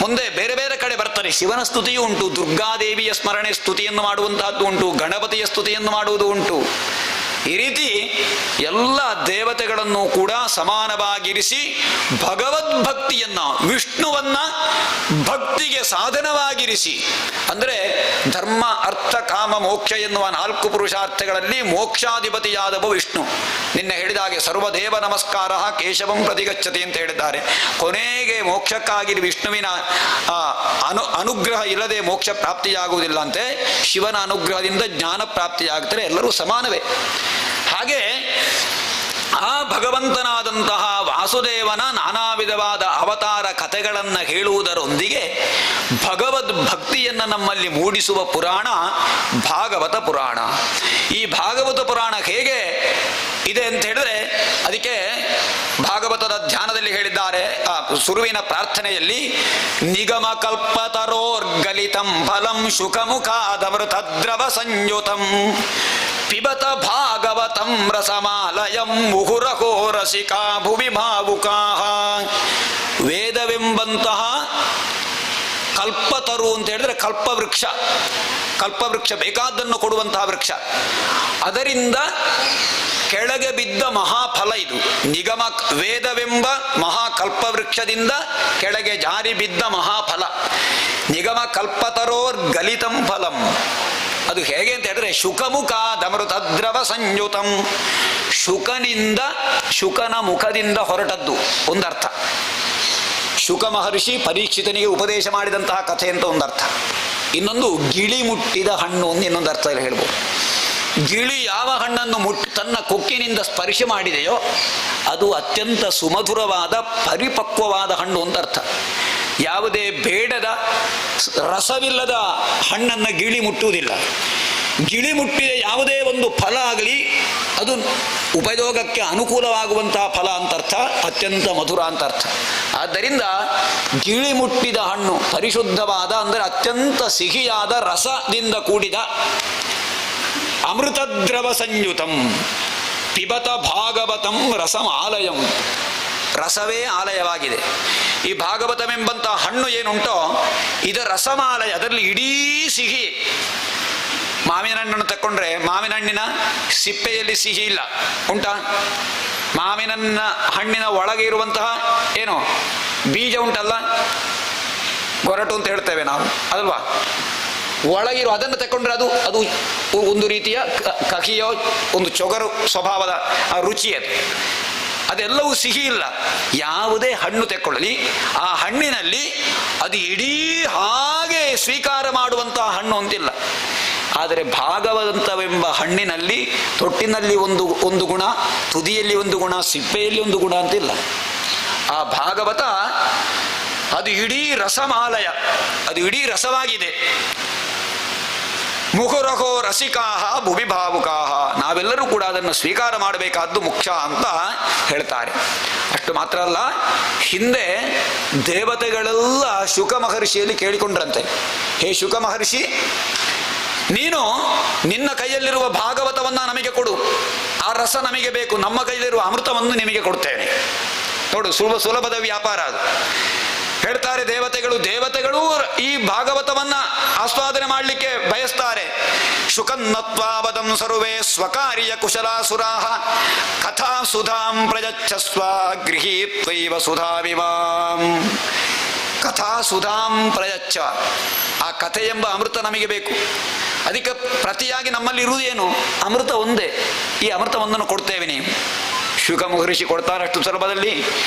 ಮುಂದೆ ಬೇರೆ ಬೇರೆ ಕಡೆ ಬರ್ತಾರೆ. ಶಿವನ ಸ್ತುತಿಯೂ ಉಂಟು, ದುರ್ಗಾದೇವಿಯ ಸ್ಮರಣೆ ಸ್ತುತಿಯನ್ನು ಮಾಡುವಂತಹದ್ದು ಉಂಟು, ಗಣಪತಿಯ ಸ್ತುತಿಯನ್ನು ಮಾಡುವುದು ಉಂಟು. ಈ ರೀತಿ ಎಲ್ಲ ದೇವತೆಗಳನ್ನು ಕೂಡ ಸಮಾನವಾಗಿರಿಸಿ ಭಗವದ್ಭಕ್ತಿಯನ್ನ, ವಿಷ್ಣುವನ್ನ ಭಕ್ತಿಗೆ ಸಾಧನವಾಗಿರಿಸಿ, ಅಂದರೆ ಧರ್ಮ ಅರ್ಥ ಕಾಮ ಮೋಕ್ಷ ಎನ್ನುವ 4 ಪುರುಷಾರ್ಥಗಳಲ್ಲಿ ಮೋಕ್ಷಾಧಿಪತಿಯಾದವ ವಿಷ್ಣು. ನಿನ್ನೆ ಹೇಳಿದ ಹಾಗೆ ಸರ್ವದೇವ ನಮಸ್ಕಾರ ಕೇಶವಂ ಪ್ರತಿಗಚ್ಚತಿ ಅಂತ ಹೇಳಿದ್ದಾರೆ. ಕೊನೆಗೆ ಮೋಕ್ಷಕ್ಕಾಗಿ ವಿಷ್ಣುವಿನ ಅನುಗ್ರಹ ಇಲ್ಲದೆ ಮೋಕ್ಷ ಪ್ರಾಪ್ತಿಯಾಗುವುದಿಲ್ಲ ಅಂತೆ. ಶಿವನ ಅನುಗ್ರಹದಿಂದ ಜ್ಞಾನ ಪ್ರಾಪ್ತಿಯಾಗ್ತಾರೆ. ಎಲ್ಲರೂ ಸಮಾನವೇ. ಹಾಗೆ ಆ ಭಗವಂತನಾದಂತಹ ವಾಸುದೇವನ ನಾನಾ ವಿಧವಾದ ಅವತಾರ ಕಥೆಗಳನ್ನು ಹೇಳುವುದರೊಂದಿಗೆ ಭಗವದ್ ಭಕ್ತಿಯನ್ನು ನಮ್ಮಲ್ಲಿ ಮೂಡಿಸುವ ಪುರಾಣ ಭಾಗವತ ಪುರಾಣ. ಈ ಭಾಗವತ ಪುರಾಣ ಹೇಗೆ ಇದೆ ಅಂತ ಹೇಳಿದ್ರೆ ಅದಕ್ಕೆ ಭಾಗವತದ ಧ್ಯಾನದಲ್ಲಿ ಹೇಳಿದ್ದಾರೆ, ಸುರುವಿನ ಪ್ರಾರ್ಥನೆಯಲ್ಲಿ, ನಿಗಮ ಕಲ್ಪತರೋರ್ಗಲಿತಂ ಫಲಂ ಶುಕಮುಖಾದಮೃತದ್ರವ ಸಂಯುತಂ ಪಿಬತ ಭಾಗವತಂ ರಸಮಾಲಯಂ ಮುಹುರಹೋ ರಸಿಕಾ ಭುವಿ ಭಾವುಕಾಃ. ವೇದವೆಂಬಂತಹ ಕಲ್ಪತರು ಅಂತ ಹೇಳಿದ್ರೆ ಕಲ್ಪವೃಕ್ಷ, ಕಲ್ಪವೃಕ್ಷ ಬೇಕಾದ್ದನ್ನು ಕೊಡುವಂತಹ ವೃಕ್ಷ, ಅದರಿಂದ ಕೆಳಗೆ ಬಿದ್ದ ಮಹಾಫಲ ಇದು. ನಿಗಮ ವೇದವೆಂಬ ಮಹಾಕಲ್ಪವೃಕ್ಷದಿಂದ ಕೆಳಗೆ ಜಾರಿ ಬಿದ್ದ ಮಹಾಫಲ. ನಿಗಮ ಕಲ್ಪತರೋರ್ ಗಲಿತಂ ಫಲಂ. ಅದು ಹೇಗೆ ಅಂತ ಹೇಳಿದ್ರೆ ಶುಕಮುಖಾದಮೃತದ್ರವ ಸಂಯುತಂ. ಶುಕನಿಂದ, ಶುಕನ ಮುಖದಿಂದ ಹೊರಟದ್ದು ಒಂದರ್ಥ. ಶುಕ ಮಹರ್ಷಿ ಪರೀಕ್ಷಿತನಿಗೆ ಉಪದೇಶ ಮಾಡಿದಂತಹ ಕಥೆ ಅಂತ ಒಂದರ್ಥ. ಇನ್ನೊಂದು ಗಿಳಿ ಮುಟ್ಟಿದ ಹಣ್ಣು ಅಂತ ಇನ್ನೊಂದು ಅರ್ಥ ಹೇಳ್ಬೋದು. ಗಿಳಿ ಯಾವ ಹಣ್ಣನ್ನು ತನ್ನ ಕೊಕ್ಕಿನಿಂದ ಸ್ಪರ್ಶ ಮಾಡಿದೆಯೋ ಅದು ಅತ್ಯಂತ ಸುಮಧುರವಾದ ಪರಿಪಕ್ವವಾದ ಹಣ್ಣು ಅಂತ ಅರ್ಥ. ಯಾವುದೇ ಬೇಡದ ರಸವಿಲ್ಲದ ಹಣ್ಣನ್ನು ಗಿಳಿ ಮುಟ್ಟುವುದಿಲ್ಲ. ಗಿಳಿ ಮುಟ್ಟಿದ ಯಾವುದೇ ಒಂದು ಫಲ ಆಗಲಿ ಅದು ಉಪಯೋಗಕ್ಕೆ ಅನುಕೂಲವಾಗುವಂತಹ ಫಲ ಅಂತರ್ಥ, ಅತ್ಯಂತ ಮಧುರ ಅಂತರ್ಥ. ಆದ್ದರಿಂದ ಗಿಳಿ ಮುಟ್ಟಿದ ಹಣ್ಣು ಪರಿಶುದ್ಧವಾದ ಅಂದರೆ ಅತ್ಯಂತ ಸಿಹಿಯಾದ ರಸದಿಂದ ಕೂಡಿದ ಅಮೃತದ್ರವ ಸಂಯುತಂ ಪಿಬತ ಭಾಗವತಂ ರಸಂ ಆಲಯಂ. ರಸವೇ ಆಲಯವಾಗಿದೆ. ಈ ಭಾಗವತವೆಂಬಂತಹ ಹಣ್ಣು ಏನುಂಟೋ ಇದು ರಸಮಾಲಯ, ಅದರಲ್ಲಿ ಇಡೀ ಸಿಹಿ. ಮಾವಿನ ಹಣ್ಣನ್ನು ತಕ್ಕೊಂಡ್ರೆ ಮಾವಿನ ಹಣ್ಣಿನ ಸಿಪ್ಪೆಯಲ್ಲಿ ಸಿಹಿ ಇಲ್ಲ, ಉಂಟಾ? ಮಾವಿನ ಹಣ್ಣಿನ ಒಳಗೆ ಇರುವಂತಹ ಏನು ಬೀಜ ಉಂಟಲ್ಲ, ಗೊರಟು ಅಂತ ಹೇಳ್ತೇವೆ ನಾವು, ಅದಲ್ವಾ? ಒಳಗಿರೋ ಅದನ್ನು ತಕೊಂಡ್ರೆ ಅದು ಅದು ಒಂದು ರೀತಿಯ ಕಹಿಯೋ ಒಂದು ಚೊಗರು ಸ್ವಭಾವದ ರುಚಿ ಅದು. ಅದೆಲ್ಲವೂ ಸಿಹಿ ಇಲ್ಲ. ಯಾವುದೇ ಹಣ್ಣು ತೆಕ್ಕೊಳ್ಳಲಿ ಆ ಹಣ್ಣಿನಲ್ಲಿ ಅದು ಇಡೀ ಹಾಗೆ ಸ್ವೀಕಾರ ಮಾಡುವಂತಹ ಹಣ್ಣು ಅಂತಿಲ್ಲ. ಆದರೆ ಭಾಗವಂತವೆಂಬ ಹಣ್ಣಿನಲ್ಲಿ ತೊಟ್ಟಿನಲ್ಲಿ ಒಂದು ಗುಣ, ತುದಿಯಲ್ಲಿ ಒಂದು ಗುಣ, ಸಿಪ್ಪೆಯಲ್ಲಿ ಒಂದು ಗುಣ ಅಂತಿಲ್ಲ. ಆ ಭಾಗವತ ಅದು ಇಡೀ ರಸಮಾಲಯ, ಅದು ಇಡೀ ರಸವಾಗಿದೆ. ಮುಹುರಹೋ ರಸಿಕಾಹ ಭುವಿ ಭಾವುಕಾಹ. ನಾವೆಲ್ಲರೂ ಕೂಡ ಅದನ್ನು ಸ್ವೀಕಾರ ಮಾಡಬೇಕಾದ್ದು ಮುಖ್ಯ ಅಂತ ಹೇಳ್ತಾರೆ. ಅಷ್ಟು ಮಾತ್ರ ಅಲ್ಲ, ಹಿಂದೆ ದೇವತೆಗಳೆಲ್ಲ ಶುಕ ಮಹರ್ಷಿಯಲ್ಲಿ ಕೇಳಿಕೊಂಡ್ರಂತೆ, ಹೇ ಶುಕ ಮಹರ್ಷಿ, ನೀನು ನಿನ್ನ ಕೈಯಲ್ಲಿರುವ ಭಾಗವತವನ್ನ ನಮಗೆ ಕೊಡು, ಆ ರಸ ನಮಗೆ ಬೇಕು, ನಮ್ಮ ಕೈಯಲ್ಲಿರುವ ಅಮೃತವನ್ನು ನಿಮಗೆ ಕೊಡ್ತೇನೆ. ನೋಡು, ಸುಲಭದ ವ್ಯಾಪಾರ ಅದು. ಹೇಳ್ತಾರೆ ದೇವತೆಗಳು ಈ ಭಾಗವತವನ್ನ ಆಸ್ವಾದನೆ ಮಾಡಲಿಕ್ಕೆ ಬಯಸ್ತಾರೆ. ಶುಕನ್ನತ್ವಾವದಂ ಸರ್ವೇ ಸ್ವಕಾರ್ಯ ಕುಶಲಾಸುರಾಹ ಕಥಾ ಸುಧಾಂ ಪ್ರಯಚ್ಛಸ್ವ ಗೃಹೀತ್ವೈವ ಸುಧಾವಿವಾಂ. ಕಥಾ ಸುಧಾಂ ಪ್ರಯಚ್ಛ. ಆ ಕಥೆ ಎಂಬ ಅಮೃತ ನಮಗೆ ಬೇಕು. ಅದಕ್ಕೆ ಪ್ರತಿಯಾಗಿ ನಮ್ಮಲ್ಲಿ ಇರುವುದೇನು? ಅಮೃತ ಒಂದೇ. ಈ ಅಮೃತವೊಂದನ್ನು ಕೊಡ್ತೇವೆ ನೀವು. ಶುಕ ಮಹರ್ಷಿ ಕೊಡ್ತಾರಷ್ಟು ಸುಲಭದಲ್ಲಿ.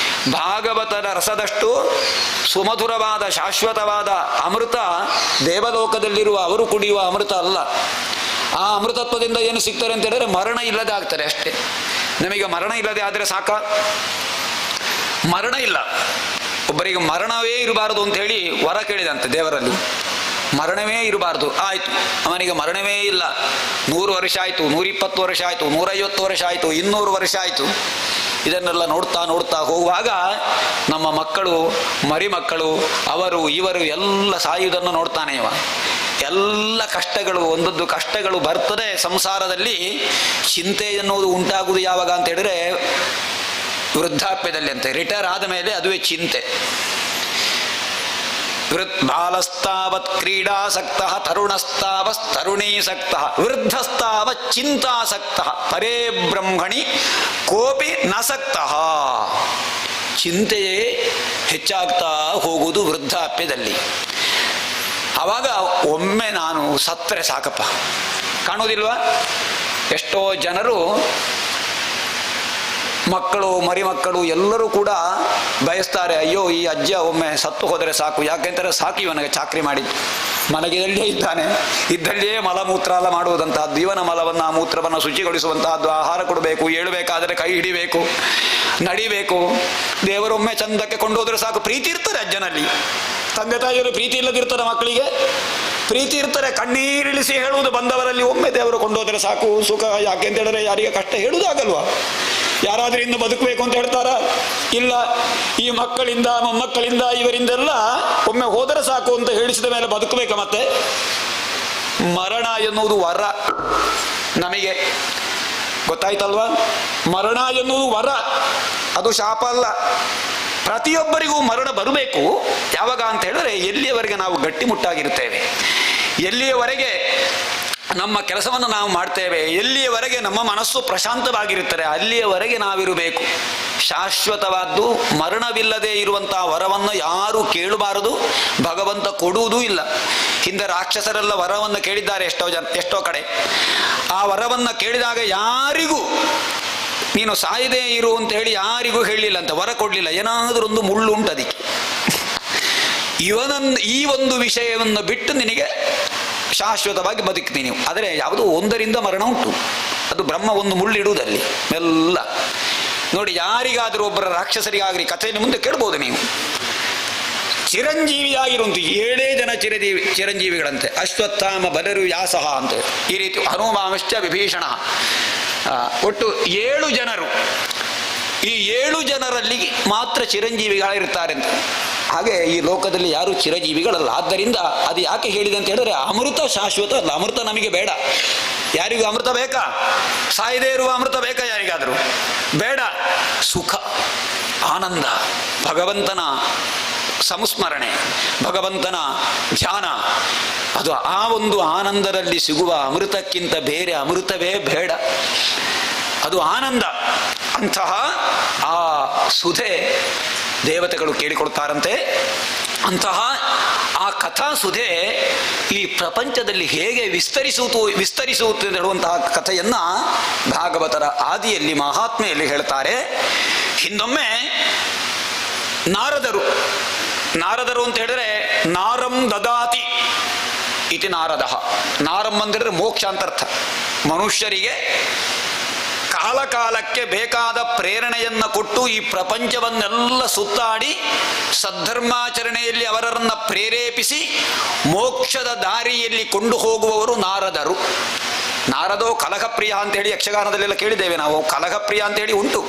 ಭಾಗವತದ ರಸದಷ್ಟು ಸುಮಧುರವಾದ ಶಾಶ್ವತವಾದ ಅಮೃತ ದೇವಲೋಕದಲ್ಲಿರುವ ಅವರು ಕುಡಿಯುವ ಅಮೃತ ಅಲ್ಲ. ಆ ಅಮೃತತ್ವದಿಂದ ಏನು ಸಿಗ್ತಾರೆ ಅಂತ ಹೇಳಿದ್ರೆ ಮರಣ ಇಲ್ಲದೆ ಆಗ್ತಾರೆ ಅಷ್ಟೇ. ನಮಗೆ ಮರಣ ಇಲ್ಲದೆ ಆದರೆ ಸಾಕ? ಮರಣ ಇಲ್ಲ. ಒಬ್ಬರಿಗೆ ಮರಣವೇ ಇರಬಾರದು ಅಂತ ಹೇಳಿ ವರ ಕೇಳಿದಂತೆ ದೇವರಲ್ಲಿ. ಮರಣವೇ ಇರಬಾರ್ದು, ಆಯಿತು, ಅವನಿಗೆ ಮರಣವೇ ಇಲ್ಲ. 100 ವರ್ಷ ಆಯಿತು, 120 ವರ್ಷ ಆಯಿತು, 150 ವರ್ಷ ಆಯಿತು, 200 ವರ್ಷ ಆಯಿತು. ಇದನ್ನೆಲ್ಲ ನೋಡ್ತಾ ಹೋಗುವಾಗ ನಮ್ಮ ಮಕ್ಕಳು, ಮರಿಮಕ್ಕಳು, ಅವರು ಇವರು ಎಲ್ಲ ಸಾಯುವುದನ್ನು ನೋಡ್ತಾನೆ ಇವ. ಎಲ್ಲ ಕಷ್ಟಗಳು, ಒಂದೊಂದು ಕಷ್ಟಗಳು ಬರ್ತದೆ ಸಂಸಾರದಲ್ಲಿ. ಚಿಂತೆ ಎನ್ನುವುದು ಉಂಟಾಗುವುದು ಯಾವಾಗ ಅಂತ ಹೇಳಿದ್ರೆ ವೃದ್ಧಾಪ್ಯದಲ್ಲಿ ಅಂತೆ. ರಿಟೈರ್ ಆದ ಮೇಲೆ ಅದುವೇ ಚಿಂತೆ. ಬಾಲಸ್ತಾವತ್ ಕ್ರೀಡಾಸಕ್ತ, ತರುಣಸ್ತಾವಸ್ತರುಣೀಸಕ್ತ, ವೃದ್ಧಸ್ತಾವತ್ ಚಿಂತಾಸಕ್ತ, ಪರೇ ಬ್ರಹ್ಮಣಿ ಕೋಪಿ ನಸಕ್ತ. ಚಿಂತೆಯೇ ಹೆಚ್ಚಾಗ್ತಾ ಹೋಗುವುದು ವೃದ್ಧಾಪ್ಯದಲ್ಲಿ. ಆವಾಗ ಒಮ್ಮೆ ನಾನು ಸತ್ತರೆ ಸಾಕಪ್ಪ ಕಾಣುವುದಿಲ್ವಾ? ಎಷ್ಟೋ ಜನರು ಮಕ್ಕಳು, ಮರಿಮಕ್ಕಳು ಎಲ್ಲರೂ ಕೂಡ ಬಯಸ್ತಾರೆ, ಅಯ್ಯೋ ಈ ಅಜ್ಜ ಒಮ್ಮೆ ಸತ್ತು ಹೋದರೆ ಸಾಕು. ಯಾಕೆಂದರೆ ಸಾಕು, ಇವನಿಗೆ ಚಾಕ್ರಿ ಮಾಡಿದ್ದು, ಮನೆಗೆಲ್ಲೇ ಇದ್ದಾನೆ, ಇದ್ದಲ್ಲಿಯೇ ಮಲಮೂತ್ರ ಎಲ್ಲ ಮಾಡುವುದಂತಹದ್ದು, ಇವನ ಮಲವನ್ನು ಆ ಮೂತ್ರವನ್ನು ಶುಚಿಗೊಳಿಸುವಂತಹದ್ದು, ಆಹಾರ ಕೊಡಬೇಕು, ಏಳಬೇಕಾದರೆ ಕೈ ಹಿಡಿಬೇಕು, ನಡಿಬೇಕು, ದೇವರೊಮ್ಮೆ ಚಂದಕ್ಕೆ ಕೊಂಡು ಹೋದರೆ ಸಾಕು. ಪ್ರೀತಿ ಇರ್ತದೆ ಅಜ್ಜನಲ್ಲಿ, ತಂದೆ ತಾಯಿಯವರು ಪ್ರೀತಿ ಇಲ್ಲದಿರ್ತಾರೆ ಮಕ್ಕಳಿಗೆ? ಪ್ರೀತಿ ಇರ್ತಾರೆ. ಕಣ್ಣೀರಿಳಿಸಿ ಹೇಳುವುದು ಬಂದವರಲ್ಲಿ ಒಮ್ಮೆ ದೇವರು ಕೊಂಡೋದರೆ ಸಾಕು ಸುಖ. ಯಾಕೆ ಅಂತ ಹೇಳಿದ್ರೆ ಯಾರಿಗೆ ಕಷ್ಟ ಹೇಳುವುದಾಗಲ್ವಾ? ಯಾರಾದ್ರೂ ಇನ್ನು ಬದುಕಬೇಕು ಅಂತ ಹೇಳ್ತಾರ? ಇಲ್ಲ. ಈ ಮಕ್ಕಳಿಂದ ಮೊಮ್ಮಕ್ಕಳಿಂದ ಇವರಿಂದೆಲ್ಲ ಒಮ್ಮೆ ಹೋದರೆ ಸಾಕು ಅಂತ ಹೇಳಿಸಿದ ಮೇಲೆ ಬದುಕಬೇಕ? ಮತ್ತೆ ಮರಣ ಎನ್ನುವುದು ವರ ನಮಗೆ, ಗೊತ್ತಾಯ್ತಲ್ವಾ? ಮರಣ ಎನ್ನುವುದು ವರ, ಅದು ಶಾಪ ಅಲ್ಲ. ಪ್ರತಿಯೊಬ್ಬರಿಗೂ ಮರಣ ಬರಬೇಕು. ಯಾವಾಗ ಅಂತ ಹೇಳಿದ್ರೆ ಎಲ್ಲಿಯವರೆಗೆ ನಾವು ಗಟ್ಟಿಮುಟ್ಟಾಗಿರುತ್ತೇವೆ, ಎಲ್ಲಿಯವರೆಗೆ ನಮ್ಮ ಕೆಲಸವನ್ನು ನಾವು ಮಾಡ್ತೇವೆ, ಎಲ್ಲಿಯವರೆಗೆ ನಮ್ಮ ಮನಸ್ಸು ಪ್ರಶಾಂತವಾಗಿರುತ್ತದೆ, ಅಲ್ಲಿಯವರೆಗೆ ನಾವಿರಬೇಕು. ಶಾಶ್ವತವಾದ್ದು ಮರಣವಿಲ್ಲದೆ ಇರುವಂತಹ ವರವನ್ನು ಯಾರೂ ಕೇಳಬಾರದು, ಭಗವಂತ ಕೊಡುವುದೂ ಇಲ್ಲ. ಹಿಂದೆ ರಾಕ್ಷಸರೆಲ್ಲ ವರವನ್ನು ಕೇಳಿದ್ದಾರೆ ಎಷ್ಟೋ ಕಡೆ. ಆ ವರವನ್ನು ಕೇಳಿದಾಗ ಯಾರಿಗೂ ನೀನು ಸಾಯದೇ ಇರು ಅಂತ ಹೇಳಿ ಯಾರಿಗೂ ಹೇಳಲಿಲ್ಲ ಅಂತ, ವರ ಕೊಡಲಿಲ್ಲ. ಏನಾದರೂ ಒಂದು ಮುಳ್ಳು ಉಂಟು ಅದಕ್ಕೆ. ಈ ಒಂದು ವಿಷಯವನ್ನು ಬಿಟ್ಟು ನಿನಗೆ ಶಾಶ್ವತವಾಗಿ ಬದುಕ್ತೀನಿ. ಆದರೆ ಯಾವುದೋ ಒಂದರಿಂದ ಮರಣ ಉಂಟು, ಅದು ಬ್ರಹ್ಮ ಒಂದು ಮುಳ್ಳಿಡುವುದಲ್ಲಿ ಎಲ್ಲ. ನೋಡಿ, ಯಾರಿಗಾದರೂ ಒಬ್ಬರ ರಾಕ್ಷಸರಿಗಾಗಲಿ ಕಥೆಯನ್ನು ಮುಂದೆ ಕೇಳ್ಬೋದು ನೀವು. ಚಿರಂಜೀವಿಯಾಗಿರುವಂಥ 7 ಜನ ಚಿರಂಜೀವಿಗಳಂತೆ. ಅಶ್ವತ್ಥಾಮ ಬಲರು ವ್ಯಾಸಃ ಅಂತ ಈ ರೀತಿ, ಹನುಮಾಂಶ್ಚ ವಿಭೀಷಣ, ಒಟ್ಟು 7 ಜನರು. ಈ 7 ಜನರಲ್ಲಿ ಮಾತ್ರ ಚಿರಂಜೀವಿಗಳಿರ್ತಾರೆ ಅಂತ. ಹಾಗೆ ಈ ಲೋಕದಲ್ಲಿ ಯಾರು ಚಿರಂಜೀವಿಗಳಲ್ಲ. ಆದ್ದರಿಂದ ಅದು ಯಾಕೆ ಹೇಳಿದೆ ಅಂತ ಹೇಳಿದ್ರೆ ಅಮೃತ ಶಾಶ್ವತ ಅಲ್ಲ. ಅಮೃತ ನಮಗೆ ಬೇಡ. ಯಾರಿಗೂ ಅಮೃತ ಬೇಕಾ? ಸಾಯದೇ ಇರುವ ಅಮೃತ ಬೇಕಾ ಯಾರಿಗಾದರೂ? ಬೇಡ. ಸುಖ, ಆನಂದ, ಭಗವಂತನ ಸಂಸ್ಮರಣೆ, ಭಗವಂತನ ಧ್ಯಾನ, ಅದು ಆ ಒಂದು ಆನಂದದಲ್ಲಿ ಸಿಗುವ ಅಮೃತಕ್ಕಿಂತ ಬೇರೆ ಅಮೃತವೇ ಬೇಡ. ಅದು ಆನಂದ. ಅಂತಹ ಆ ಸುಧೆ ದೇವತೆಗಳು ಕೇಳಿಕೊಳ್ತಾರಂತೆ. ಅಂತಹ ಆ ಕಥಾ ಸುಧೆ ಈ ಪ್ರಪಂಚದಲ್ಲಿ ಹೇಗೆ ವಿಸ್ತರಿಸುವುದು ಹೇಳುವಂತಹ ಕಥೆಯನ್ನ ಭಾಗವತರ ಆದಿಯಲ್ಲಿ ಮಹಾತ್ಮೆಯಲ್ಲಿ ಹೇಳ್ತಾರೆ. ಹಿಂದೊಮ್ಮೆ ನಾರದರು ಅಂತ ಹೇಳಿದ್ರೆ ನಾರಂ ದದಾತಿ ಇತಿ ನಾರದ. ನಾರಂ ಅಂದ್ರೆ ಮೋಕ್ಷ ಅಂತರ್ಥ. ಮನುಷ್ಯರಿಗೆ ಕಾಲಕಾಲಕ್ಕೆ ಬೇಕಾದ ಪ್ರೇರಣೆಯನ್ನು ಕೊಟ್ಟು ಈ ಪ್ರಪಂಚವನ್ನೆಲ್ಲ ಸುತ್ತಾಡಿ ಸದ್ಧರ್ಮಾಚರಣೆಯಲ್ಲಿ ಅವರನ್ನು ಪ್ರೇರೇಪಿಸಿ ಮೋಕ್ಷದ ದಾರಿಯಲ್ಲಿ ಕೊಂಡು ಹೋಗುವವರು ನಾರದರು. ನಾರದೋ ಕಲಹಪ್ರಿಯ ಅಂತೇಳಿ ಯಕ್ಷಗಾನದಲ್ಲೆಲ್ಲ ಕೇಳಿದ್ದೇವೆ ನಾವು. ಕಲಹಪ್ರಿಯ ಅಂತೇಳಿ ಉಂಟು.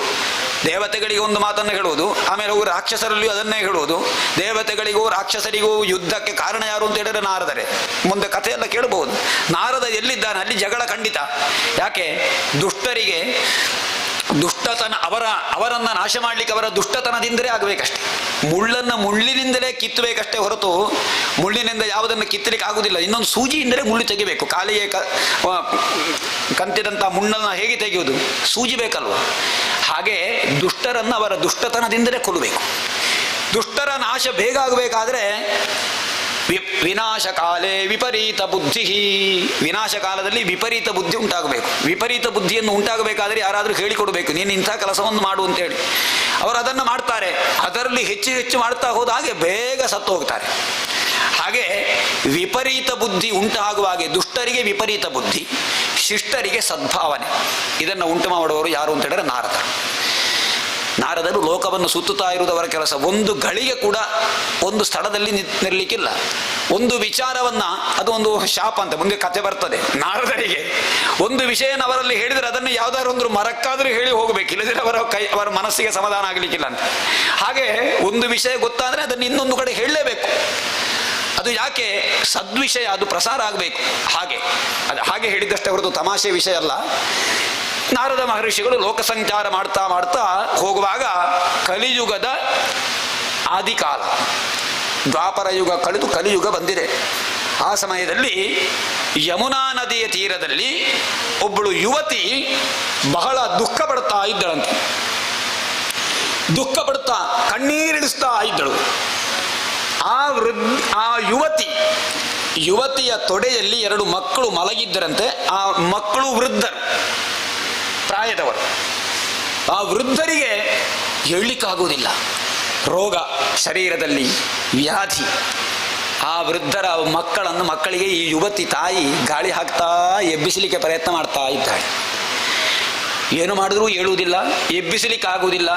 ದೇವತೆಗಳಿಗೆ ಒಂದು ಮಾತನ್ನು ಹೇಳುವುದು, ಆಮೇಲೆ ಅವರು ರಾಕ್ಷಸರಲ್ಲಿಯೂ ಅದನ್ನೇ ಹೇಳುವುದು. ದೇವತೆಗಳಿಗೂ ರಾಕ್ಷಸರಿಗೂ ಯುದ್ಧಕ್ಕೆ ಕಾರಣ ಯಾರು ಅಂತ ಹೇಳಿದ್ರೆ ನಾರದರೆ. ಮುಂದೆ ಕಥೆಯೆಲ್ಲ ಕೇಳಬಹುದು. ನಾರದ ಎಲ್ಲಿದ್ದಾನೆ ಅಲ್ಲಿ ಜಗಳ ಖಂಡಿತ. ಯಾಕೆ? ದುಷ್ಟರಿಗೆ ದುಷ್ಟತನ, ಅವರನ್ನು ನಾಶ ಮಾಡಲಿಕ್ಕೆ ಅವರ ದುಷ್ಟತನದಿಂದಲೇ ಆಗಬೇಕಷ್ಟೆ. ಮುಳ್ಳಿನಿಂದಲೇ ಕಿತ್ತಬೇಕಷ್ಟೇ ಹೊರತು ಮುಳ್ಳಿನಿಂದ ಯಾವುದನ್ನು ಕಿತ್ತಲಿಕ್ಕೆ ಆಗುವುದಿಲ್ಲ. ಇನ್ನೊಂದು ಸೂಜಿಯಿಂದಲೇ ಮುಳ್ಳು ತೆಗಿಬೇಕು. ಕಾಲಿಗೆ ಕಂತಿದಂಥ ಮುಳ್ಳನ್ನು ಹೇಗೆ ತೆಗೆಯುವುದು? ಸೂಜಿ ಬೇಕಲ್ವ? ಹಾಗೆ ದುಷ್ಟರನ್ನು ಅವರ ದುಷ್ಟತನದಿಂದಲೇ ಕೊಲ್ಲಬೇಕು. ದುಷ್ಟರ ನಾಶ ಬೇಗ ಆಗಬೇಕಾದ್ರೆ ವಿನಾಶ ಕಾಲೇ ವಿಪರೀತ ಬುದ್ಧಿ. ವಿನಾಶ ಕಾಲದಲ್ಲಿ ವಿಪರೀತ ಬುದ್ಧಿ ಉಂಟಾಗಬೇಕು. ವಿಪರೀತ ಬುದ್ಧಿಯನ್ನು ಉಂಟಾಗಬೇಕಾದ್ರೆ ಯಾರಾದರೂ ಹೇಳಿಕೊಡಬೇಕು, ನೀನು ಇಂಥ ಕೆಲಸವನ್ನು ಮಾಡು ಅಂತೇಳಿ. ಅವರು ಅದನ್ನು ಮಾಡ್ತಾರೆ. ಅದರಲ್ಲಿ ಹೆಚ್ಚು ಹೆಚ್ಚು ಮಾಡ್ತಾ ಹೋದ ಹಾಗೆ ಬೇಗ ಸತ್ತು ಹೋಗ್ತಾರೆ. ಹಾಗೆ ವಿಪರೀತ ಬುದ್ಧಿ ಉಂಟಾಗುವ ಹಾಗೆ ದುಷ್ಟರಿಗೆ ವಿಪರೀತ ಬುದ್ಧಿ, ಶಿಷ್ಟರಿಗೆ ಸದ್ಭಾವನೆ, ಇದನ್ನು ಉಂಟು ಮಾಡುವವರು ಯಾರು ಅಂತ ಹೇಳಿದ್ರೆ ನಾರದರು ಲೋಕವನ್ನು ಸುತ್ತುತ್ತಾ ಇರುವುದವರ ಕೆಲಸ. ಒಂದು ಗಳಿಗೆ ಕೂಡ ಒಂದು ಸ್ಥಳದಲ್ಲಿ ನಿಲ್ಲಲಿಕ್ಕಿಲ್ಲ. ಒಂದು ವಿಚಾರವನ್ನ, ಅದು ಒಂದು ಶಾಪ ಅಂತ ಮುಂದೆ ಕಥೆ ಬರ್ತದೆ. ನಾರದರಿಗೆ ಒಂದು ವಿಷಯನ ಅವರಲ್ಲಿ ಹೇಳಿದರೆ ಅದನ್ನು ಯಾವುದಾದ್ರು ಒಂದು ಮರಕ್ಕಾದರೂ ಹೇಳಿ ಹೋಗಬೇಕು, ಇಲ್ಲದಿದ್ರೆ ಅವರ ಮನಸ್ಸಿಗೆ ಸಮಾಧಾನ ಆಗಲಿಕ್ಕಿಲ್ಲ ಅಂತ. ಹಾಗೆ ಒಂದು ವಿಷಯ ಗೊತ್ತಾದರೆ ಅದನ್ನು ಇನ್ನೊಂದು ಕಡೆ ಹೇಳಲೇಬೇಕು. ಅದು ಯಾಕೆ? ಸದ್ವಿಷಯ, ಅದು ಪ್ರಸಾರ ಆಗಬೇಕು. ಹಾಗೆ ಹೇಳಿದಷ್ಟೇ ಹೊರತು ತಮಾಷೆ ವಿಷಯ ಅಲ್ಲ. ನಾರದ ಮಹರ್ಷಿಗಳು ಲೋಕ ಸಂಚಾರ ಮಾಡ್ತಾ ಮಾಡ್ತಾ ಹೋಗುವಾಗ ಕಲಿಯುಗದ ಆದಿಕಾಲ, ದ್ವಾಪರ ಯುಗ ಕಳೆದು ಕಲಿಯುಗ ಬಂದಿದೆ. ಆ ಸಮಯದಲ್ಲಿ ಯಮುನಾ ನದಿಯ ತೀರದಲ್ಲಿ ಒಬ್ಬಳು ಯುವತಿ ಬಹಳ ದುಃಖ ಪಡ್ತಾ ಇದ್ದಳಂತೆ. ದುಃಖ ಪಡ್ತಾ ಕಣ್ಣೀರಿಳಿಸ್ತಾ ಇದ್ದಳು. ಆ ಯುವತಿಯ ತೊಡೆಯಲ್ಲಿ 2 ಮಕ್ಕಳು ಮಲಗಿದ್ದರಂತೆ. ಆ ಮಕ್ಕಳು ವೃದ್ಧರು, ಪ್ರಾಯದವರು. ಆ ವೃದ್ಧರಿಗೆ ಹೇಳಲಿಕ್ಕಾಗುವುದಿಲ್ಲ. ರೋಗ, ಶರೀರದಲ್ಲಿ ವ್ಯಾಧಿ. ಆ ವೃದ್ಧರ ಮಕ್ಕಳಿಗೆ ಈ ಯುವತಿ ತಾಯಿ ಗಾಳಿ ಹಾಕ್ತಾ ಎಬ್ಬಿಸಲಿಕ್ಕೆ ಪ್ರಯತ್ನ ಮಾಡ್ತಾ ಇದ್ದಾಳೆ. ಏನು ಮಾಡಿದ್ರೂ ಹೇಳುವುದಿಲ್ಲ, ಎಬ್ಬಿಸಲಿಕ್ಕಾಗುವುದಿಲ್ಲ.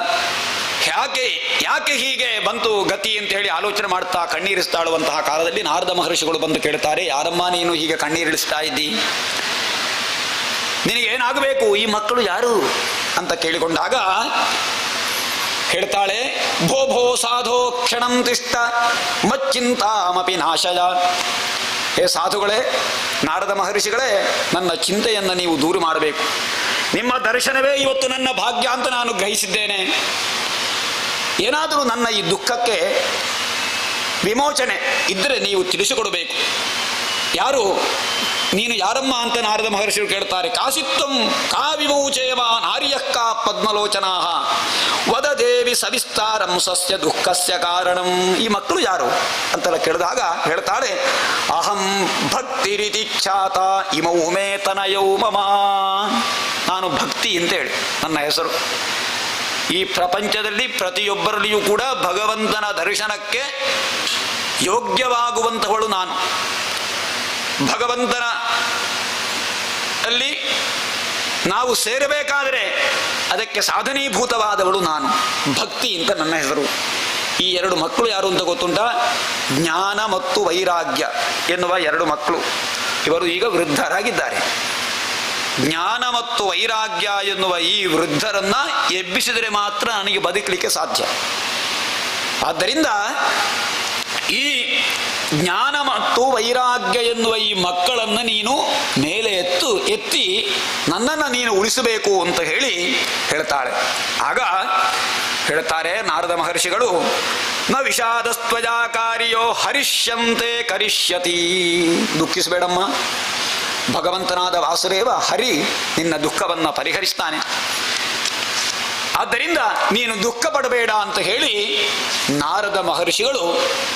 ಯಾಕೆ ಹೀಗೆ ಬಂತು ಗತಿ ಅಂತ ಹೇಳಿ ಆಲೋಚನೆ ಮಾಡ್ತಾ ಕಣ್ಣೀರಿಸ್ತಾಳುವಂತಹ ಕಾಲದಲ್ಲಿ ನಾರದ ಮಹರ್ಷಿಗಳು ಬಂದು ಕೇಳ್ತಾರೆ, ಯಾರಮ್ಮ ನೀನು ಹೀಗೆ ಕಣ್ಣೀರಿಳಿಸ್ತಾ ಇದ್ದಿ, ನಿನಗೇನಾಗಬೇಕು, ಈ ಮಕ್ಕಳು ಯಾರು ಅಂತ ಕೇಳಿಕೊಂಡಾಗ ಹೇಳ್ತಾಳೆ, ಭೋ ಭೋ ಸಾಧೋ ಕ್ಷಣಂ ತಿಷ್ಟ ಮಚ್ಚಿಂತಾಮಪಿ ನಾಶಯ. ಹೇ ಸಾಧುಗಳೇ, ನಾರದ ಮಹರ್ಷಿಗಳೇ, ನನ್ನ ಚಿಂತೆಯನ್ನು ನೀವು ದೂರ ಮಾಡಬೇಕು. ನಿಮ್ಮ ದರ್ಶನವೇ ಇವತ್ತು ನನ್ನ ಭಾಗ್ಯ ಅಂತ ನಾನು ಗ್ರಹಿಸಿದ್ದೇನೆ. ಏನಾದರೂ ನನ್ನ ಈ ದುಃಖಕ್ಕೆ ವಿಮೋಚನೆ ಇದ್ದರೆ ನೀವು ತಿಳಿಸಿಕೊಡಬೇಕು. ಯಾರು ನೀನು ಯಾರಮ್ಮ ಅಂತ ನಾರದ ಮಹರ್ಷಿಗಳು ಕೇಳ್ತಾರೆ. ಕಾಸಿತ್ವಂ ಕಾ ವಿಮೋಚೇವ ನಾರ್ಯಃ ಪದ್ಮಲೋಚನಾ ವದ ದೇವಿ ಸವಿಸ್ತಾರಂ ಸಸ್ಯ ದುಃಖಸ್ಯ ಕಾರಣಂ. ಈ ಮಕ್ಕಳು ಯಾರು ಅಂತೆಲ್ಲ ಕೇಳಿದಾಗ ಹೇಳ್ತಾಳೆ, ಅಹಂ ಭಕ್ತಿರಿತಿ ಖ್ಯಾತ ಇಮೌ ಮೇ ತನಯೌ ಮಮ. ನಾನು ಭಕ್ತಿ ಅಂತೇಳಿ ನನ್ನ ಹೆಸರು. ಈ ಪ್ರಪಂಚದಲ್ಲಿ ಪ್ರತಿಯೊಬ್ಬರಲ್ಲಿಯೂ ಕೂಡ ಭಗವಂತನ ದರ್ಶನಕ್ಕೆ ಯೋಗ್ಯವಾಗುವಂಥವಳು ನಾನು. ಭಗವಂತನ ಅಲ್ಲಿ ನಾವು ಸೇರಬೇಕಾದರೆ ಅದಕ್ಕೆ ಸಾಧನೀಭೂತವಾದವಳು ನಾನು. ಭಕ್ತಿ ಅಂತ ನನ್ನ ಹೆಸರು. ಈ ಎರಡು ಮಕ್ಕಳು ಯಾರು ಅಂತ ಗೊತ್ತುಂಟ? ಜ್ಞಾನ ಮತ್ತು ವೈರಾಗ್ಯ ಎನ್ನುವ ಎರಡು ಮಕ್ಕಳು. ಇವರು ಈಗ ವೃದ್ಧರಾಗಿದ್ದಾರೆ. ಜ್ಞಾನ ಮತ್ತು ವೈರಾಗ್ಯ ಎನ್ನುವ ಈ ವೃದ್ಧರನ್ನ ಎಬ್ಬಿಸಿದರೆ ಮಾತ್ರ ನನಗೆ ಬದುಕಲಿಕ್ಕೆ ಸಾಧ್ಯ. ಆದ್ದರಿಂದ ಈ ಜ್ಞಾನ ಮತ್ತು ವೈರಾಗ್ಯ ಎನ್ನುವ ಈ ಮಕ್ಕಳನ್ನು ನೀನು ಮೇಲೆ ಎತ್ತಿ ನನ್ನನ್ನು ನೀನು ಉಳಿಸಬೇಕು ಅಂತ ಹೇಳಿ ಹೇಳ್ತಾಳೆ. ಆಗ ಹೇಳ್ತಾರೆ ನಾರದ ಮಹರ್ಷಿಗಳು, ನ ವಿಷಾದಸ್ತ್ವಜಾ ಕಾರ್ಯೋ ಹರಿಷ್ಯಂತೆ ಕರಿಷ್ಯತಿ. ದುಃಖಿಸಬೇಡಮ್ಮ, ಭಗವಂತನಾದ ವಾಸುದೇವ ಹರಿ ನಿನ್ನ ದುಃಖವನ್ನು ಪರಿಹರಿಸ್ತಾನೆ. ಆದ್ದರಿಂದ ನೀನು ದುಃಖ ಪಡಬೇಡ ಅಂತ ಹೇಳಿ ನಾರದ ಮಹರ್ಷಿಗಳು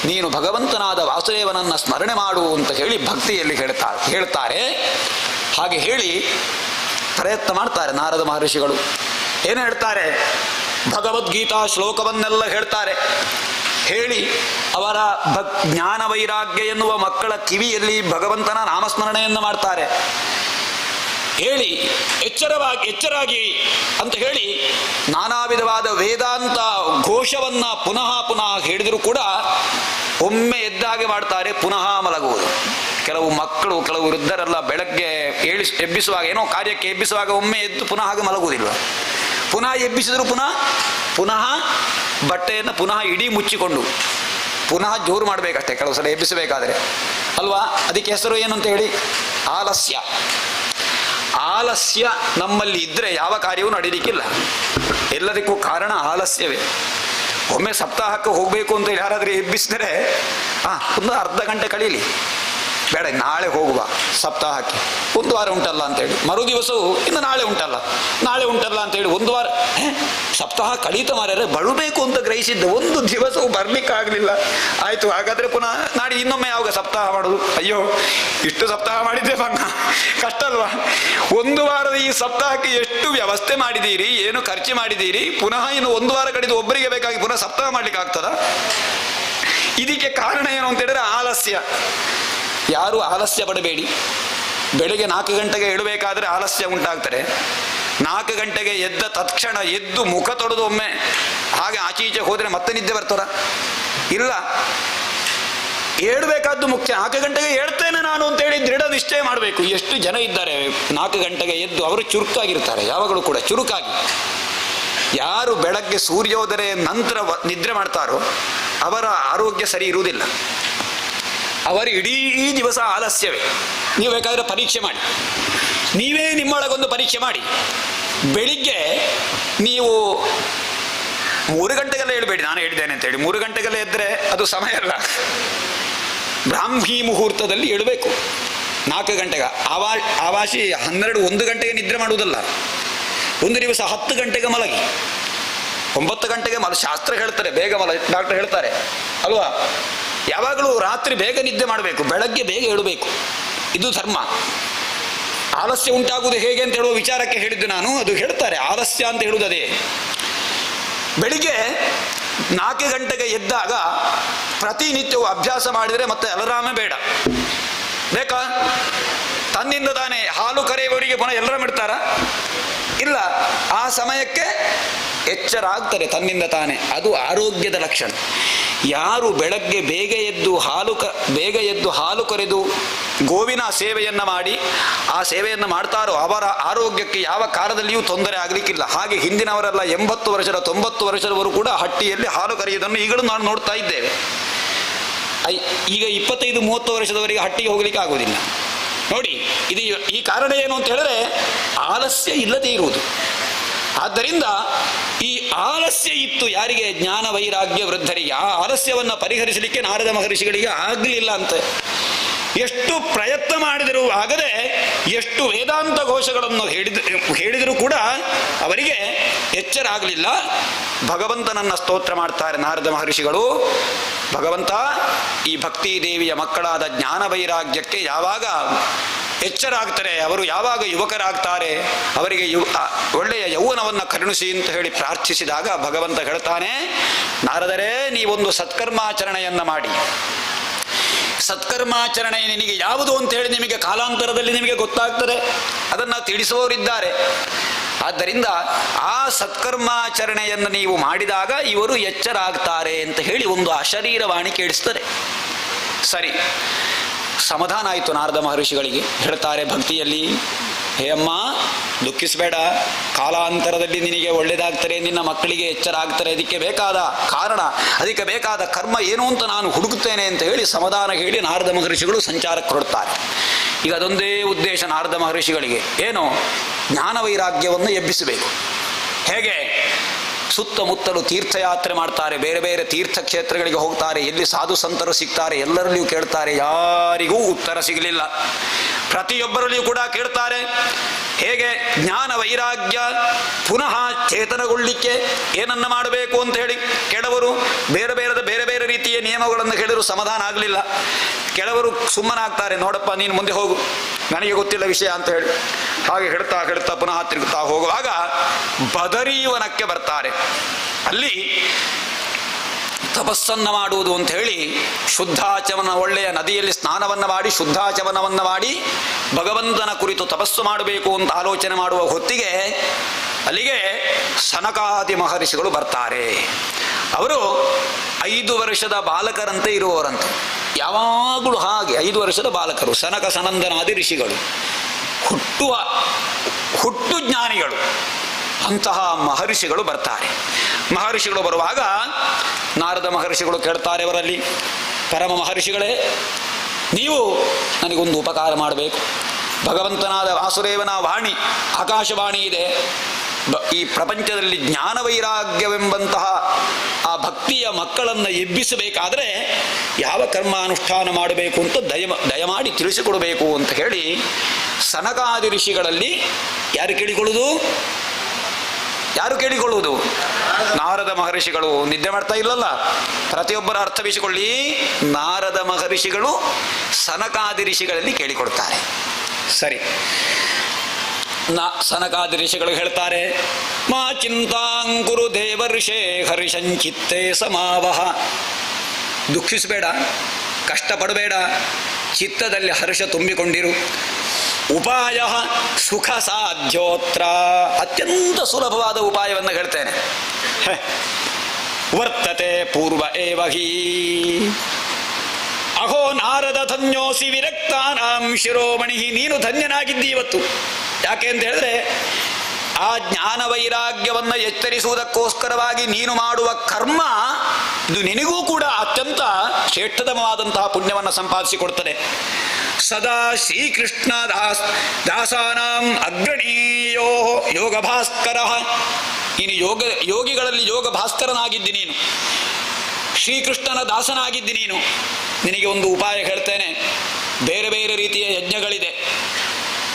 ನೀನು ಭಗವಂತನಾದ ವಾಸುದೇವನನ್ನು ಸ್ಮರಣೆ ಮಾಡು ಅಂತ ಹೇಳಿ ಭಕ್ತಿಯಲ್ಲಿ ಹೇಳ್ತಾರೆ. ಹಾಗೆ ಹೇಳಿ ಪ್ರಯತ್ನ ಮಾಡ್ತಾರೆ ನಾರದ ಮಹರ್ಷಿಗಳು. ಏನು ಹೇಳ್ತಾರೆ? ಭಗವದ್ಗೀತಾ ಶ್ಲೋಕವನ್ನೆಲ್ಲ ಹೇಳ್ತಾರೆ. ಹೇಳಿ ಅವರ ಜ್ಞಾನ ವೈರಾಗ್ಯ ಎನ್ನುವ ಮಕ್ಕಳ ಕಿವಿಯಲ್ಲಿ ಭಗವಂತನ ನಾಮಸ್ಮರಣೆಯನ್ನು ಮಾಡ್ತಾರೆ. ಹೇಳಿ ಎಚ್ಚರಾಗಿ ಅಂತ ಹೇಳಿ ನಾನಾ ವಿಧವಾದ ವೇದಾಂತ ಘೋಷವನ್ನ ಪುನಃ ಹೇಳಿದರೂ ಕೂಡ ಒಮ್ಮೆ ಎದ್ದಾಗೆ ಮಾಡ್ತಾರೆ, ಪುನಃ ಮಲಗುವುದು. ಕೆಲವು ಮಕ್ಕಳು, ಕೆಲವು ವೃದ್ಧರೆಲ್ಲ ಬೆಳಗ್ಗೆ ಎಬ್ಬಿಸುವಾಗ, ಏನೋ ಕಾರ್ಯಕ್ಕೆ ಎಬ್ಬಿಸುವಾಗ ಒಮ್ಮೆ ಎದ್ದು ಪುನಃ ಹಾಗೆ ಮಲಗುವುದಿಲ್ಲ. ಪುನಃ ಎಬ್ಬಿಸಿದ್ರು ಪುನಃ ಬಟ್ಟೆಯನ್ನು ಪುನಃ ಇಡೀ ಮುಚ್ಚಿಕೊಂಡು ಪುನಃ ಜೋರು ಮಾಡಬೇಕಷ್ಟೆ ಕೆಲವು ಸಲ ಎಬ್ಬಿಸಬೇಕಾದರೆ ಅಲ್ವಾ. ಅದಕ್ಕೆ ಹೆಸರು ಏನು ಅಂತ ಹೇಳಿ? ಆಲಸ್ಯ. ಆಲಸ್ಯ ನಮ್ಮಲ್ಲಿ ಇದ್ದರೆ ಯಾವ ಕಾರ್ಯವೂ ನಡೀಲಿಕ್ಕಿಲ್ಲ. ಎಲ್ಲದಕ್ಕೂ ಕಾರಣ ಆಲಸ್ಯವೇ. ಒಮ್ಮೆ ಸಪ್ತಾಹಕ್ಕೆ ಹೋಗಬೇಕು ಅಂತ ಯಾರಾದರೂ ಎಬ್ಬಿಸಿದರೆ ಒಂದು ಅರ್ಧ ಗಂಟೆ ಕಳೀಲಿ, ಬೇಡ ನಾಳೆ ಹೋಗುವ ಸಪ್ತಾಹಕ್ಕೆ, ಒಂದು ವಾರ ಉಂಟಲ್ಲ ಅಂತೇಳಿ, ಮರು ದಿವಸವೂ ಇನ್ನು ನಾಳೆ ಉಂಟಲ್ಲ ಅಂತೇಳಿ ಒಂದು ವಾರ ಸಪ್ತಾಹ ಕಳೀತ ಮಾರ್ಯಾರೆ ಬರಬೇಕು ಅಂತ ಗ್ರಹಿಸಿದ್ದೆ, ಒಂದು ದಿವಸವೂ ಬರ್ಲಿಕ್ಕಾಗಲಿಲ್ಲ. ಆಯಿತು, ಹಾಗಾದರೆ ಪುನಃ ನಾಳೆ ಇನ್ನೊಮ್ಮೆ ಯಾವಾಗ ಸಪ್ತಾಹ ಮಾಡೋದು? ಅಯ್ಯೋ, ಇಷ್ಟು ಸಪ್ತಾಹ ಮಾಡಿದ್ದೆ ಬಣ್ಣ, ಕಷ್ಟ ಅಲ್ವಾ? ಒಂದು ವಾರದ ಈ ಸಪ್ತಾಹಕ್ಕೆ ಎಷ್ಟು ವ್ಯವಸ್ಥೆ ಮಾಡಿದ್ದೀರಿ, ಏನು ಖರ್ಚು ಮಾಡಿದ್ದೀರಿ, ಪುನಃ ಇನ್ನು ಒಂದು ವಾರ ಕಡಿದು ಒಬ್ಬರಿಗೆ ಬೇಕಾಗಿ ಪುನಃ ಸಪ್ತಾಹ ಮಾಡ್ಲಿಕ್ಕೆ ಆಗ್ತದ? ಇದಕ್ಕೆ ಕಾರಣ ಏನು ಅಂತ ಹೇಳಿದ್ರೆ ಆಲಸ್ಯ. ಯಾರು ಆಲಸ್ಯ ಪಡಬೇಡಿ. ಬೆಳಿಗ್ಗೆ 4 ಗಂಟೆಗೆ ಏಳಬೇಕಾದ್ರೆ ಆಲಸ್ಯ ಉಂಟಾಗ್ತಾರೆ. 4 ಗಂಟೆಗೆ ಎದ್ದ ತತ್ಕ್ಷಣ ಎದ್ದು ಮುಖ ತೊಳೆದು ಒಮ್ಮೆ ಹಾಗೆ ಆಚೀಚೆ ಹೋದರೆ ಮತ್ತೆ ನಿದ್ದೆ ಬರ್ತಾರ? ಇಲ್ಲ, ಏಳಬೇಕಾದ್ದು ಮುಖ್ಯ. 4 ಗಂಟೆಗೆ ಹೇಳ್ತೇನೆ ನಾನು ಅಂತೇಳಿ ದೃಢ ನಿಶ್ಚಯ ಮಾಡಬೇಕು. ಎಷ್ಟು ಜನ ಇದ್ದಾರೆ 4 ಗಂಟೆಗೆ ಎದ್ದು ಅವರು ಚುರುಕಾಗಿರ್ತಾರೆ, ಯಾವಾಗಲೂ ಕೂಡ ಚುರುಕಾಗಿ. ಯಾರು ಬೆಳಗ್ಗೆ ಸೂರ್ಯೋದಯ ನಂತರ ನಿದ್ರೆ ಮಾಡ್ತಾರೋ ಅವರ ಆರೋಗ್ಯ ಸರಿ ಇರುವುದಿಲ್ಲ. ಅವರು ಇಡೀ ದಿವಸ ಆಲಸ್ಯವೇ. ನೀವು ಬೇಕಾದರೆ ಪರೀಕ್ಷೆ ಮಾಡಿ, ನೀವೇ ನಿಮ್ಮೊಳಗೊಂದು ಪರೀಕ್ಷೆ ಮಾಡಿ. ಬೆಳಿಗ್ಗೆ ನೀವು 3 ಗಂಟೆಗೆಲ್ಲ ಹೇಳ್ಬೇಡಿ, ನಾನು ಹೇಳಿದ್ದೇನೆ ಅಂತೇಳಿ 3 ಗಂಟೆಗೆಲ್ಲ ಎದ್ದರೆ ಅದು ಸಮಯ ಅಲ್ಲ. ಬ್ರಾಹ್ಮಿ ಮುಹೂರ್ತದಲ್ಲಿ ಹೇಳಬೇಕು. 4 ಗಂಟೆಗೆ ಆವಾಸಿ 12-1 ಗಂಟೆಗೆ ನಿದ್ರೆ ಮಾಡುವುದಲ್ಲ. ಒಂದು ದಿವಸ 10 ಗಂಟೆಗೆ ಮಲಗಿ, 9 ಗಂಟೆಗೆ ಶಾಸ್ತ್ರ ಹೇಳ್ತಾರೆ ಬೇಗ ಡಾಕ್ಟರ್ ಹೇಳ್ತಾರೆ ಅಲ್ವಾ. ಯಾವಾಗಲೂ ರಾತ್ರಿ ಬೇಗ ನಿದ್ದೆ ಮಾಡಬೇಕು, ಬೆಳಗ್ಗೆ ಬೇಗ ಏಳಬೇಕು. ಇದು ಧರ್ಮ. ಆಲಸ್ಯ ಉಂಟಾಗುವುದು ಹೇಗೆ ಅಂತ ಹೇಳುವ ವಿಚಾರಕ್ಕೆ ಹೇಳಿದ್ದು ನಾನು. ಅದು ಹೇಳ್ತಾರೆ ಆಲಸ್ಯ ಅಂತ ಹೇಳುವುದು ಅದೇ. ಬೆಳಿಗ್ಗೆ 4 ಗಂಟೆಗೆ ಎದ್ದಾಗ ಪ್ರತಿನಿತ್ಯವೂ ಅಭ್ಯಾಸ ಮಾಡಿದರೆ ಮತ್ತೆ ಅಲಾರಾಮೇ ಬೇಡ. ಬೇಕಾ? ತನ್ನಿಂದ ತಾನೇ ಹಾಲು ಕರೆಯುವವರಿಗೆ ಪುನಃ ಎಲ್ಲರ ಬಿಡ್ತಾರ? ಇಲ್ಲ. ಆ ಸಮಯಕ್ಕೆ ಎಚ್ಚರ ಆಗ್ತಾರೆ ತನ್ನಿಂದ ತಾನೇ. ಅದು ಆರೋಗ್ಯದ ಲಕ್ಷಣ. ಯಾರು ಬೆಳಗ್ಗೆ ಬೇಗ ಎದ್ದು ಹಾಲು ಕರೆದು ಗೋವಿನ ಸೇವೆಯನ್ನು ಮಾಡಿ ಆ ಸೇವೆಯನ್ನು ಮಾಡ್ತಾರೋ ಅವರ ಆರೋಗ್ಯಕ್ಕೆ ಯಾವ ಕಾಲದಲ್ಲಿಯೂ ತೊಂದರೆ ಆಗಲಿಕ್ಕಿಲ್ಲ. ಹಾಗೆ ಹಿಂದಿನವರೆಲ್ಲ 80 ವರ್ಷದ 90 ವರ್ಷದವರು ಕೂಡ ಹಟ್ಟಿಯಲ್ಲಿ ಹಾಲು ಕರೆಯುವುದನ್ನು ಈಗಲೂ ನಾವು ನೋಡ್ತಾ ಇದ್ದೇವೆ. ಈಗ 25-30 ವರ್ಷದವರಿಗೆ ಹಟ್ಟಿಗೆ ಹೋಗಲಿಕ್ಕೆ ಆಗುವುದಿಲ್ಲ ನೋಡಿ. ಇದು ಈ ಕಾರಣ ಏನು ಅಂತ ಹೇಳಿದ್ರೆ ಆಲಸ್ಯ ಇಲ್ಲದೇ ಇರುವುದು. ಆದ್ದರಿಂದ ಈ ಆಲಸ್ಯ ಇತ್ತು ಯಾರಿಗೆ? ಜ್ಞಾನ ವೈರಾಗ್ಯ ವೃದ್ಧರಿಗೆ. ಆ ಆಲಸ್ಯವನ್ನು ಪರಿಹರಿಸಲಿಕ್ಕೆ ನಾರದ ಮಹರ್ಷಿಗಳಿಗೆ ಆಗಲಿಲ್ಲ ಅಂತ. ಎಷ್ಟು ಪ್ರಯತ್ನ ಮಾಡಿದರೂ ಆಗದೆ, ಎಷ್ಟು ವೇದಾಂತ ಘೋಷಗಳನ್ನು ಹೇಳಿದರೂ ಕೂಡ ಅವರಿಗೆ ಎಚ್ಚರ ಆಗಲಿಲ್ಲ. ಭಗವಂತನನ್ನು ಸ್ತೋತ್ರ ಮಾಡ್ತಾರೆ ನಾರದ ಮಹರ್ಷಿಗಳು. ಭಗವಂತ, ಈ ಭಕ್ತಿ ದೇವಿಯ ಮಕ್ಕಳಾದ ಜ್ಞಾನ ವೈರಾಗ್ಯಕ್ಕೆ ಯಾವಾಗ ಎಚ್ಚರ ಆಗ್ತಾರೆ, ಅವರು ಯಾವಾಗ ಯುವಕರಾಗ್ತಾರೆ, ಅವರಿಗೆ ಒಳ್ಳೆಯ ಯೌವನವನ್ನು ಕರುಣಿಸಿ ಅಂತ ಹೇಳಿ ಪ್ರಾರ್ಥಿಸಿದಾಗ ಭಗವಂತ ಹೇಳ್ತಾನೆ, ನಾರದರೇ, ನೀವೊಂದು ಸತ್ಕರ್ಮಾಚರಣೆಯನ್ನು ಮಾಡಿ. ಸತ್ಕರ್ಮಾಚರಣೆ ನಿನಗೆ ಯಾವುದು ಅಂತ ಹೇಳಿ ನಿಮಗೆ ಕಾಲಾಂತರದಲ್ಲಿ ನಿಮಗೆ ಗೊತ್ತಾಗ್ತದೆ, ಅದನ್ನು ತಿಳಿಸುವವರಿದ್ದಾರೆ. ಆದ್ದರಿಂದ ಆ ಸತ್ಕರ್ಮಾಚರಣೆಯನ್ನು ನೀವು ಮಾಡಿದಾಗ ಇವರು ಎಚ್ಚರ ಆಗ್ತಾರೆ ಅಂತ ಹೇಳಿ ಒಂದು ಅಶರೀರವಾಣಿ ಕೇಳಿಸ್ತಾರೆ. ಸರಿ, ಸಮಾಧಾನ ಆಯಿತು ನಾರದ ಮಹರ್ಷಿಗಳಿಗೆ. ಹೇಳ್ತಾರೆ ಭಕ್ತಿಯಲ್ಲಿ, ಹೇ ಅಮ್ಮ, ದುಃಖಿಸಬೇಡ, ಕಾಲಾಂತರದಲ್ಲಿ ನಿನಗೆ ಒಳ್ಳೆಯದಾಗ್ತಾರೆ, ನಿನ್ನ ಮಕ್ಕಳಿಗೆ ಎಚ್ಚರ ಆಗ್ತಾರೆ. ಅದಕ್ಕೆ ಬೇಕಾದ ಕಾರಣ, ಅದಕ್ಕೆ ಬೇಕಾದ ಕರ್ಮ ಏನು ಅಂತ ನಾನು ಹುಡುಕುತ್ತೇನೆ ಅಂತ ಹೇಳಿ ಸಮಾಧಾನ ಹೇಳಿ ನಾರದ ಮಹರ್ಷಿಗಳು ಸಂಚಾರಕ್ಕೆ ಹೊರಡ್ತಾರೆ. ಈಗ ಅದೊಂದೇ ಉದ್ದೇಶ ನಾರದ ಮಹರ್ಷಿಗಳಿಗೆ, ಏನು? ಜ್ಞಾನ ವೈರಾಗ್ಯವನ್ನು ಎಬ್ಬಿಸಬೇಕು. ಹೇಗೆ? ಸುತ್ತಮುತ್ತಲು ತೀರ್ಥಯಾತ್ರೆ ಮಾಡ್ತಾರೆ, ಬೇರೆ ಬೇರೆ ತೀರ್ಥಕ್ಷೇತ್ರಗಳಿಗೆ ಹೋಗ್ತಾರೆ, ಎಲ್ಲಿ ಸಾಧು ಸಂತರು ಸಿಗ್ತಾರೆ ಎಲ್ಲರಲ್ಲಿಯೂ ಕೇಳ್ತಾರೆ, ಯಾರಿಗೂ ಉತ್ತರ ಸಿಗಲಿಲ್ಲ. ಪ್ರತಿಯೊಬ್ಬರಲ್ಲಿಯೂ ಕೂಡ ಕೇಳ್ತಾರೆ, ಹೇಗೆ ಜ್ಞಾನ ವೈರಾಗ್ಯ ಪುನಃ ಚೇತನಗೊಳ್ಳಿಕ್ಕೆ ಏನನ್ನು ಮಾಡಬೇಕು ಅಂತ ಹೇಳಿ. ಕೆಲವರು ಬೇರೆ ಬೇರೆ ರೀತಿಯ ನಿಯಮಗಳನ್ನು ಹೇಳಿದ್ರು ಸಮಾಧಾನ ಆಗಲಿಲ್ಲ. ಕೆಲವರು ಸುಮ್ಮನಾಗ್ತಾರೆ, ನೋಡಪ್ಪ ನೀನು ಮುಂದೆ ಹೋಗು, ನನಗೆ ಗೊತ್ತಿಲ್ಲ ವಿಷಯ ಅಂತ ಹೇಳಿ. ಹಾಗೆ ಹೇಳ್ತಾ ಪುನಃ ತಿರುಗುತ್ತಾ ಹೋಗುವಾಗ ಬದರೀವನಕ್ಕೆ ಬರ್ತಾರೆ. ಅಲ್ಲಿ ತಪಸ್ಸನ್ನು ಮಾಡುವುದು ಅಂತ ಹೇಳಿ ಶುದ್ಧಾಚಮನ, ಒಳ್ಳೆಯ ನದಿಯಲ್ಲಿ ಸ್ನಾನವನ್ನು ಮಾಡಿ ಶುದ್ಧಾಚಮನವನ್ನು ಮಾಡಿ ಭಗವಂತನ ಕುರಿತು ತಪಸ್ಸು ಮಾಡಬೇಕು ಅಂತ ಆಲೋಚನೆ ಮಾಡುವ ಹೊತ್ತಿಗೆ ಅಲ್ಲಿಗೆ ಸನಕಾದಿ ಮಹರ್ಷಿಗಳು ಬರ್ತಾರೆ. ಅವರು 5 ವರ್ಷದ ಬಾಲಕರಂತೆ ಇರುವವರಂತೆ, ಯಾವಾಗಲೂ ಹಾಗೆ 5 ವರ್ಷದ ಬಾಲಕರು. ಸನಕ ಸನಂದನಾದಿ ಋಷಿಗಳು, ಹುಟ್ಟು ಜ್ಞಾನಿಗಳು. ಅಂತಹ ಮಹರ್ಷಿಗಳು ಬರ್ತಾರೆ. ಮಹರ್ಷಿಗಳು ಬರುವಾಗ ನಾರದ ಮಹರ್ಷಿಗಳು ಕೇಳ್ತಾರೆ ಅವರಲ್ಲಿ, ಪರಮ ಮಹರ್ಷಿಗಳೇ, ನೀವು ನನಗೊಂದು ಉಪಕಾರ ಮಾಡಬೇಕು. ಭಗವಂತನಾದ ವಾಸುದೇವನ ವಾಣಿ, ಆಕಾಶವಾಣಿ ಇದೆ. ಈ ಪ್ರಪಂಚದಲ್ಲಿ ಜ್ಞಾನ ವೈರಾಗ್ಯವೆಂಬಂತಹ ಆ ಭಕ್ತಿಯ ಮಕ್ಕಳನ್ನು ಎಬ್ಬಿಸಬೇಕಾದರೆ ಯಾವ ಕರ್ಮಾನುಷ್ಠಾನ ಮಾಡಬೇಕು ಅಂತ ದಯಮಾಡಿ ತಿಳಿಸಿಕೊಡಬೇಕು ಅಂತ ಹೇಳಿ ಸನಕಾದಿ ಋಷಿಗಳಲ್ಲಿ ಯಾರು ಕೇಳಿಕೊಳ್ಳುವುದು? ನಾರದ ಮಹರ್ಷಿಗಳು. ನಿದ್ದೆ ಮಾಡ್ತಾ ಇಲ್ಲಲ್ಲ, ಪ್ರತಿಯೊಬ್ಬರ ಅರ್ಥವಿಸಿಕೊಳ್ಳಿ. ನಾರದ ಮಹರ್ಷಿಗಳು ಸನಕಾದಿ ಋಷಿಗಳಲ್ಲಿ ಕೇಳಿಕೊಡ್ತಾರೆ. ಸರಿ, ಸನಕಾದಿ ಋಷಿಗಳು ಹೇಳ್ತಾರೆ, ಮಾ ಚಿಂತಾಂಕುರು ದೇವರ್ಷೇ ಹರ್ಷಂಚಿತ್ತೇ ಸಮಾವಹ. ದುಃಖಿಸಬೇಡ, ಕಷ್ಟಪಡಬೇಡ, ಚಿತ್ತದಲ್ಲಿ ಹರ್ಷ ತುಂಬಿಕೊಂಡಿರು. ಉಪಾಯ ಸುಖ ಸಾಧ್ಯೋತ್ರ. ಅತ್ಯಂತ ಸುಲಭವಾದ ಉಪಾಯವನ್ನು ಹೇಳ್ತೇನೆ. ವರ್ತತೆ ಪೂರ್ವ ಏವ ಹಿ ಅಹೋ ನಾರದ ಧನ್ಯೋಸಿ ವಿರಕ್ತಾನಾಂ ಶಿರೋಮಣಿ. ನೀನು ಧನ್ಯನಾಗಿದ್ದಿ ಇವತ್ತು. ಯಾಕೆ ಅಂತ ಹೇಳಿದ್ರೆ ಆ ಜ್ಞಾನ ವೈರಾಗ್ಯವನ್ನು ಎಚ್ಚರಿಸುವುದಕ್ಕೋಸ್ಕರವಾಗಿ ನೀನು ಮಾಡುವ ಕರ್ಮ ಇದು ನಿನಗೂ ಕೂಡ ಅತ್ಯಂತ ಶ್ರೇಷ್ಠತಮವಾದಂತಹ ಪುಣ್ಯವನ್ನು ಸಂಪಾದಿಸಿಕೊಡ್ತದೆ. ಸದಾ ಶ್ರೀಕೃಷ್ಣ ದಾಸಾನಾಂ ಅಗ್ರಣೀಯೋ ಯೋಗ ಭಾಸ್ಕರ. ನೀನು ಯೋಗಿಗಳಲ್ಲಿ ಯೋಗ ಭಾಸ್ಕರನಾಗಿದ್ದಿ, ನೀನು ಶ್ರೀಕೃಷ್ಣನ ದಾಸನಾಗಿದ್ದಿ. ನಿನಗೆ ಒಂದು ಉಪಾಯ ಹೇಳ್ತೇನೆ. ಬೇರೆ ಬೇರೆ ರೀತಿಯ ಯಜ್ಞಗಳಿದೆ.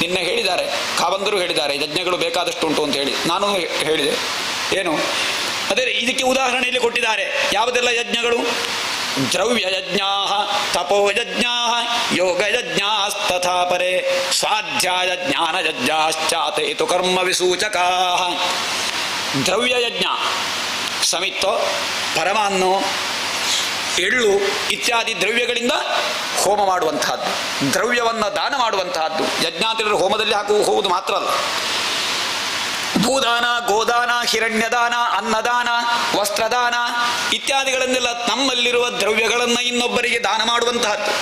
ನಿನ್ನೆ ಹೇಳಿದ್ದಾರೆ, ಕಾವಂದರು ಹೇಳಿದ್ದಾರೆ, ಯಜ್ಞಗಳು ಬೇಕಾದಷ್ಟು ಉಂಟು ಅಂತ ಹೇಳಿ. ನಾನು ಹೇಳಿದೆ, ಏನು ಅದೇ ಇದಕ್ಕೆ ಉದಾಹರಣೆಯಲ್ಲಿ ಕೊಟ್ಟಿದ್ದಾರೆ. ಯಾವುದೆಲ್ಲ ಯಜ್ಞಗಳು? ದ್ರವ್ಯಯಜ್ಞಾ, ತಪೋಯಜ್ಞಾ, ಯೋಗಯಜ್ಞಾಸ್ತಥಾ ಪರೇ, ಸ್ವಾಧ್ಯಾಯ ಜ್ಞಾನಯಜ್ಞಾಶ್ಚಾತೇತು ಕರ್ಮ ವಿಸೂಚಕಾ. ದ್ರವ್ಯಯಜ್ಞ, ಸಮಿತ್ತೋ, ಪರಮಾನ್ನೋ, ಎಳ್ಳು ಇತ್ಯಾದಿ ದ್ರವ್ಯಗಳಿಂದ ಹೋಮ ಮಾಡುವಂತಹದ್ದು, ದ್ರವ್ಯವನ್ನು ದಾನ ಮಾಡುವಂತಹದ್ದು. ಯಜ್ಞ ಅಂತ ಹೇಳಿದ್ರೆ ಹೋಮದಲ್ಲಿ ಹೋಗುವುದು ಮಾತ್ರ ಅಲ್ಲ, ಭೂದಾನ, ಗೋದಾನ, ಹಿರಣ್ಯದಾನ, ಅನ್ನದಾನ, ವಸ್ತ್ರದಾನ ಇತ್ಯಾದಿಗಳನ್ನೆಲ್ಲ ನಮ್ಮಲ್ಲಿರುವ ದ್ರವ್ಯಗಳನ್ನು ಇನ್ನೊಬ್ಬರಿಗೆ ದಾನ ಮಾಡುವಂತಹದ್ದು.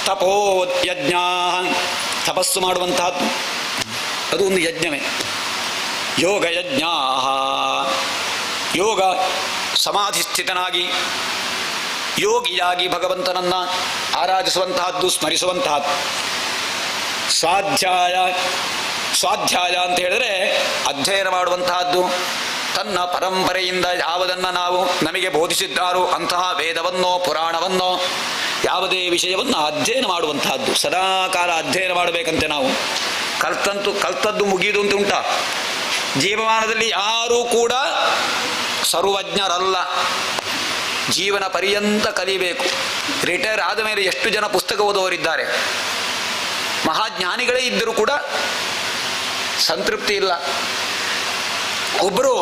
ತಪೋ ಯಜ್ಞ, ತಪಸ್ಸು ಮಾಡುವಂತಹದ್ದು, ಅದು ಒಂದು ಯಜ್ಞವೇ. ಯೋಗ ಯಜ್ಞ, ಯೋಗ ಸಮಾಧಿಸ್ಥಿತನಾಗಿ ಯೋಗಿಯಾಗಿ ಭಗವಂತನನ್ನು ಆರಾಧಿಸುವಂತಹದ್ದು, ಸ್ಮರಿಸುವಂತಹದ್ದು. ಸ್ವಾಧ್ಯಾಯ, ಸ್ವಾಧ್ಯಾಯ ಅಂತ ಹೇಳಿದ್ರೆ ಅಧ್ಯಯನ ಮಾಡುವಂತಹದ್ದು. ತನ್ನ ಪರಂಪರೆಯಿಂದ ಯಾವುದನ್ನು ನಮಗೆ ಬೋಧಿಸಿದ್ದಾರೋ ಅಂತಹ ವೇದವನ್ನೋ ಪುರಾಣವನ್ನೋ ಯಾವುದೇ ವಿಷಯವನ್ನು ಅಧ್ಯಯನ ಮಾಡುವಂತಹದ್ದು. ಸದಾಕಾಲ ಅಧ್ಯಯನ ಮಾಡಬೇಕಂತೆ. ನಾವು ಕಲ್ತದ್ದು ಮುಗಿಯುವುದು ಅಂತ ಉಂಟಾ? ಜೀವಮಾನದಲ್ಲಿ ಯಾರೂ ಕೂಡ ಸರ್ವಜ್ಞರಲ್ಲ. ಜೀವನ ಪರ್ಯಂತ ಕಲಿಬೇಕು. ರಿಟೈರ್ ಆದ ಮೇಲೆ ಎಷ್ಟು ಜನ ಪುಸ್ತಕ ಓದುವವರಿದ್ದಾರೆ. ಮಹಾಜ್ಞಾನಿಗಳೇ ಇದ್ದರೂ ಕೂಡ ಸಂತೃಪ್ತಿ ಇಲ್ಲ. ಒಬ್ಬರು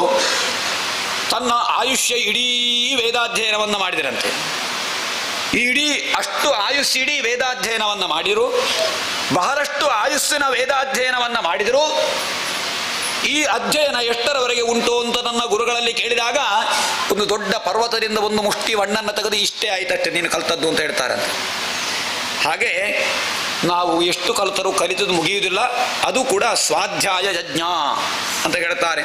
ತನ್ನ ಆಯುಷ್ಯ ಇಡೀ ವೇದಾಧ್ಯಯನವನ್ನು ಮಾಡಿದರಂತೆ. ಇಡೀ ಅಷ್ಟು ಆಯುಷ್ಯ ಇಡೀ ವೇದಾಧ್ಯಯನವನ್ನು ಮಾಡಿದರು. ಬಹಳಷ್ಟು ಆಯುಸ್ಸಿನ ವೇದಾಧ್ಯಯನವನ್ನು ಮಾಡಿದರು. ಈ ಅಧ್ಯಯನ ಎಷ್ಟರವರೆಗೆ ಉಂಟು ಅಂತ ನನ್ನ ಗುರುಗಳಲ್ಲಿ ಕೇಳಿದಾಗ ಒಂದು ದೊಡ್ಡ ಪರ್ವತದಿಂದ ಒಂದು ಮುಷ್ಟಿ ಮಣ್ಣನ್ನು ತೆಗೆದು ಇಷ್ಟೇ ಆಯ್ತಷ್ಟೇ ನೀನು ಕಲ್ತದ್ದು ಅಂತ ಹೇಳ್ತಾರಂತೆ. ಹಾಗೆ ನಾವು ಎಷ್ಟು ಕಲಿತರೂ ಕಲಿತದ್ದು ಮುಗಿಯುವುದಿಲ್ಲ. ಅದು ಕೂಡ ಸ್ವಾಧ್ಯಾಯ ಯಜ್ಞ ಅಂತ ಹೇಳ್ತಾರೆ.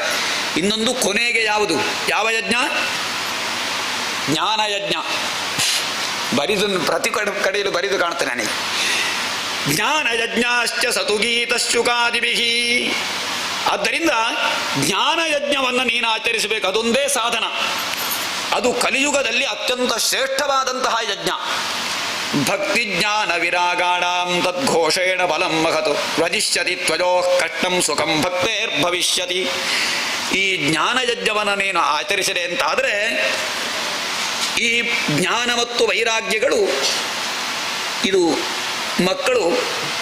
ಇನ್ನೊಂದು ಕೊನೆಗೆ ಯಾವುದು? ಯಾವ ಯಜ್ಞ? ಜ್ಞಾನಯಜ್ಞ. ಬರಿದು ಪ್ರತಿ ಕಡೆಯಲ್ಲೂ ಬರಿದು ಕಾಣ್ತೇನೆ ನನಗೆ. ಜ್ಞಾನಯಜ್ಞಾಶ್ಚ ಸತುಗೀತಶುಕಾದಿಭಿಹಿ. ಆದ್ದರಿಂದ ಜ್ಞಾನಯಜ್ಞವನ್ನು ನೀನು ಆಚರಿಸಬೇಕು. ಅದೊಂದೇ ಸಾಧನ. ಅದು ಕಲಿಯುಗದಲ್ಲಿ ಅತ್ಯಂತ ಶ್ರೇಷ್ಠವಾದಂತಹ ಯಜ್ಞ. ಭಕ್ತಿ ಜ್ಞಾನ ವಿರಾಗಾಣಾಂ ತದ್ಘೋಷೇಣ ಬಲಂ ಮಹತು ವಜಿಷ್ಯತಿ ತ್ವಜೋ ಕಷ್ಟಂ ಸುಖಂ ಭಕ್ತೇರ್ಭವಿಷ್ಯತಿ. ಈ ಜ್ಞಾನಯಜ್ಞವನ್ನು ನೀನು ಆಚರಿಸಿದೆ ಅಂತಾದರೆ ಈ ಜ್ಞಾನ ಮತ್ತು ವೈರಾಗ್ಯಗಳು ಇದು ಮಕ್ಕಳು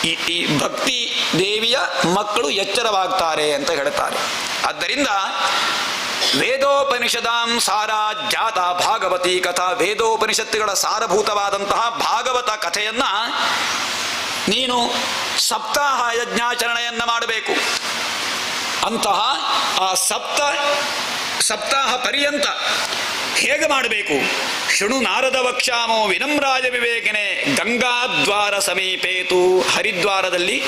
ಈ ಭಕ್ತಿ ದೇವಿಯ ಮಕ್ಕಳು ಎಚ್ಚರವಾಗ್ತಾರೆ ಅಂತ ಹೇಳ್ತಾರೆ. ಆದ್ದರಿಂದ ವೇದೋಪನಿಷದಾಂ ಸಾರ ಜಾತ ಭಾಗವತಿ ಕಥಾ, ವೇದೋಪನಿಷತ್ತುಗಳ ಸಾರಭೂತವಾದಂತಹ ಭಾಗವತ ಕಥೆಯನ್ನ ನೀನು ಸಪ್ತಾಹ ಯಜ್ಞಾಚರಣೆಯನ್ನು ಮಾಡಬೇಕು. ಅಂತಹ ಆ ಸಪ್ತಾಹ ಪರ್ಯಂತ ಹೇಗೆ ಮಾಡಬೇಕು? ಶೃಣು ನಾರದ ವಕ್ಷ್ಯಾಮೋ ವಿನಮ್ರಾಜ ವಿವೇಕನೆ ಗಂಗಾದ್ವಾರ ಸಮೀಪೇತು. ಹರಿದ್ವಾರದಲ್ಲಿ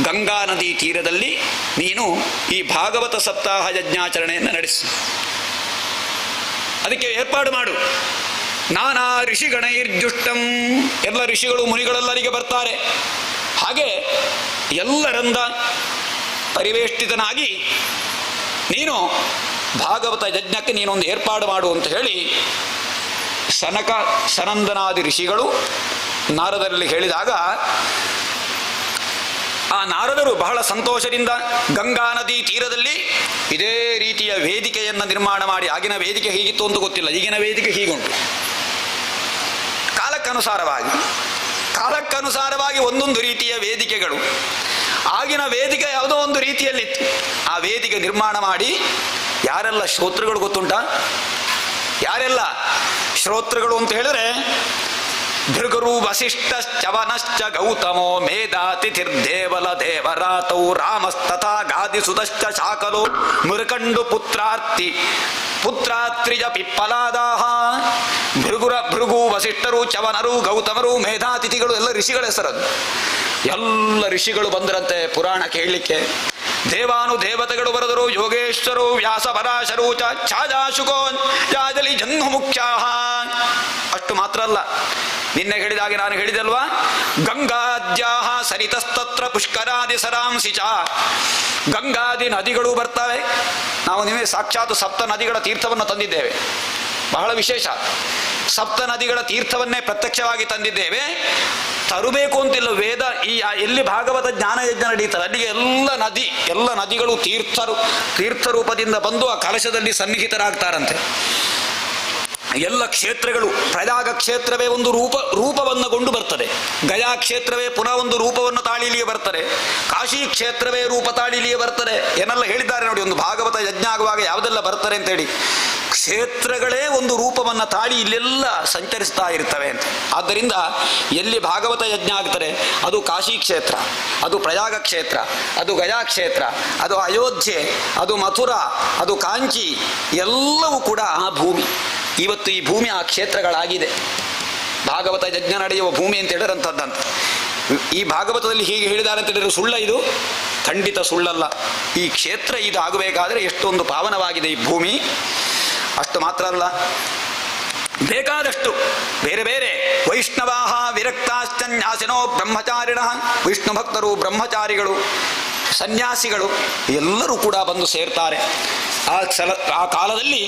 ಗಂಗಾ ನದಿ ತೀರದಲ್ಲಿ ನೀನು ಈ ಭಾಗವತ ಸಪ್ತಾಹ ಯಜ್ಞಾಚರಣೆಯನ್ನು ನಡೆಸು. ಅದಕ್ಕೆ ಏರ್ಪಾಡು ಮಾಡು. ನಾನಾ ಋಷಿಗಣೈರ್ಜುಷ್ಟಂ, ಎಲ್ಲ ಋಷಿಗಳು ಮುನಿಗಳೆಲ್ಲರಿಗೆ ಬರ್ತಾರೆ. ಹಾಗೆ ಎಲ್ಲರಿಂದ ಪರಿವೇಷ್ಟಿತನಾಗಿ ನೀನು ಭಾಗವತ ಯಜ್ಞಕ್ಕೆ ನೀನೊಂದು ಏರ್ಪಾಡು ಮಾಡು ಅಂತ ಹೇಳಿ ಸನಕ ಸನಂದನಾದಿ ಋಷಿಗಳು ನಾರದರಲ್ಲಿ ಹೇಳಿದಾಗ ಆ ನಾರದರು ಬಹಳ ಸಂತೋಷದಿಂದ ಗಂಗಾ ನದಿ ತೀರದಲ್ಲಿ ಇದೇ ರೀತಿಯ ವೇದಿಕೆಯನ್ನು ನಿರ್ಮಾಣ ಮಾಡಿ, ಆಗಿನ ವೇದಿಕೆ ಹೀಗಿತ್ತು ಅಂತ ಗೊತ್ತಿಲ್ಲ, ಈಗಿನ ವೇದಿಕೆ ಹೀಗುಂಟು. ಕಾಲಕ್ಕನುಸಾರವಾಗಿ ಒಂದೊಂದು ರೀತಿಯ ವೇದಿಕೆಗಳು. ಆಗಿನ ವೇದಿಕೆ ಯಾವುದೋ ಒಂದು ರೀತಿಯಲ್ಲಿತ್ತು. ಆ ವೇದಿಕೆ ನಿರ್ಮಾಣ ಮಾಡಿ ಯಾರೆಲ್ಲ ಶ್ರೋತೃಗಳು ಗೊತ್ತುಂಟಾ? ಯಾರೆಲ್ಲ ಶ್ರೋತೃಗಳು ಅಂತ ಹೇಳಿದ್ರೆ ಭೃಗುರು ವಸಿಷ್ಠಶ್ಚವನಶ್ಚ ಗೌತಮೋ ಮೇಧಾತಿಥಿರ್ದೇವಲ ದೇವರಾತೌ ರಾಮಸ್ತಥಾ ಗಾದಿಸುತಶ್ಚ ಶಾಕಲೋ ಮುರುಕಂಡು ಪುತ್ರಾತ್ರಿಜ ಪಿಪ್ಪಲಾದಾಹ. ಭೃಗು ವಸಿಷ್ಠರು ಚವನರು ಗೌತಮರು ಮೇಧಾತಿಥಿಗಳು ಎಲ್ಲ ಋಷಿಗಳ ಹೆಸರದು. ಎಲ್ಲ ಋಷಿಗಳು ಬಂದರಂತೆ ಪುರಾಣ ಕೇಳಲಿಕ್ಕೆ. ದೇವಾನುದೇವತೆಗಳು ಬರೆದರು. ಯೋಗೇಶ್ವರು ವ್ಯಾಸ ಪರಾಶರು ಛಾಜಾಶುಕೋ ಯಾಜಲಿ ಜನ್ಮ ಮುಖ್ಯಾಹ. ಅಷ್ಟು ಮಾತ್ರ ಅಲ್ಲ, ನಿನ್ನೆ ಹೇಳಿದಾಗೆ ನಾನು ಹೇಳಿದಲ್ವಾ, ಗಂಗಾದ್ಯಾಹ ಸರಿತಸ್ತತ್ರ ಪುಷ್ಕರಾದಿ ಸರಾಂಸಿ ಚ. ಗಂಗಾದಿ ನದಿಗಳು ಬರ್ತವೆ. ನಾವು ನಿಮಗೆ ಸಾಕ್ಷಾತ್ ಸಪ್ತ ನದಿಗಳ ತೀರ್ಥವನ್ನು ತಂದಿದ್ದೇವೆ. ಬಹಳ ವಿಶೇಷ. ಸಪ್ತ ನದಿಗಳ ತೀರ್ಥವನ್ನೇ ಪ್ರತ್ಯಕ್ಷವಾಗಿ ತಂದಿದ್ದೇವೆ. ತರಬೇಕು ಅಂತಿಲ್ಲ. ವೇದ ಈ ಎಲ್ಲಿ ಭಾಗವತ ಜ್ಞಾನಯಜ್ಞ ನಡೀತದೆ ಅಲ್ಲಿಗೆ ಎಲ್ಲ ನದಿಗಳು ತೀರ್ಥ ರೂಪದಿಂದ ಬಂದು ಆ ಕಲಶದಲ್ಲಿ ಸನ್ನಿಹಿತರಾಗ್ತಾರಂತೆ. ಎಲ್ಲ ಕ್ಷೇತ್ರಗಳು, ಪ್ರಯಾಗ ಕ್ಷೇತ್ರವೇ ಒಂದು ರೂಪವನ್ನು ಕೊಂಡು ಬರ್ತದೆ. ಗಯಾ ಕ್ಷೇತ್ರವೇ ಪುನಃ ಒಂದು ರೂಪವನ್ನು ತಾಳಿಲಿಯೇ ಬರ್ತದೆ. ಕಾಶಿ ಕ್ಷೇತ್ರವೇ ರೂಪ ತಾಳಿಲಿಯೇ ಬರ್ತದೆ. ಏನೆಲ್ಲ ಹೇಳಿದ್ದಾರೆ ನೋಡಿ. ಒಂದು ಭಾಗವತ ಯಜ್ಞ ಆಗುವಾಗ ಯಾವುದೆಲ್ಲ ಬರ್ತಾರೆ ಅಂತೇಳಿ ಕ್ಷೇತ್ರಗಳೇ ಒಂದು ರೂಪವನ್ನು ತಾಳಿ ಇಲ್ಲೆಲ್ಲ ಸಂಚರಿಸ್ತಾ ಇರ್ತವೆ ಅಂತ. ಆದ್ದರಿಂದ ಎಲ್ಲಿ ಭಾಗವತ ಯಜ್ಞ ಆಗ್ತಾರೆ ಅದು ಕಾಶಿ ಕ್ಷೇತ್ರ, ಅದು ಪ್ರಯಾಗ ಕ್ಷೇತ್ರ, ಅದು ಗಯಾ ಕ್ಷೇತ್ರ, ಅದು ಅಯೋಧ್ಯೆ, ಅದು ಮಥುರಾ, ಅದು ಕಾಂಚಿ, ಎಲ್ಲವೂ ಕೂಡ ಆ ಭೂಮಿ. ಇವತ್ತು ಈ ಭೂಮಿ ಆ ಕ್ಷೇತ್ರಗಳಾಗಿದೆ. ಭಾಗವತ ಯಜ್ಞ ನಡೆಯುವ ಭೂಮಿ ಅಂತ ಹೇಳಿರಂಥದ್ದಂತ. ಈ ಭಾಗವತದಲ್ಲಿ ಹೀಗೆ ಹೇಳಿದ್ದಾರೆ ಅಂತ ಹೇಳಿದ್ರೆ ಸುಳ್ಳ ಇದು? ಖಂಡಿತ ಸುಳ್ಳಲ್ಲ. ಈ ಕ್ಷೇತ್ರ ಇದು ಆಗಬೇಕಾದ್ರೆ ಎಷ್ಟೊಂದು ಪಾವನವಾಗಿದೆ ಈ ಭೂಮಿ. ಅಷ್ಟು ಮಾತ್ರ ಅಲ್ಲ, ಬೇಕಾದಷ್ಟು ಬೇರೆ ಬೇರೆ ವೈಷ್ಣವಾಹ ವಿರಕ್ತಾಶ್ಚನ್ಯಾಸಿನೋ ಬ್ರಹ್ಮಚಾರಿಣ, ವಿಷ್ಣು ಭಕ್ತರು, ಬ್ರಹ್ಮಚಾರಿಗಳು, ಸನ್ಯಾಸಿಗಳು ಎಲ್ಲರೂ ಕೂಡ ಬಂದು ಸೇರ್ತಾರೆ. ಆ ಕಾಲದಲ್ಲಿ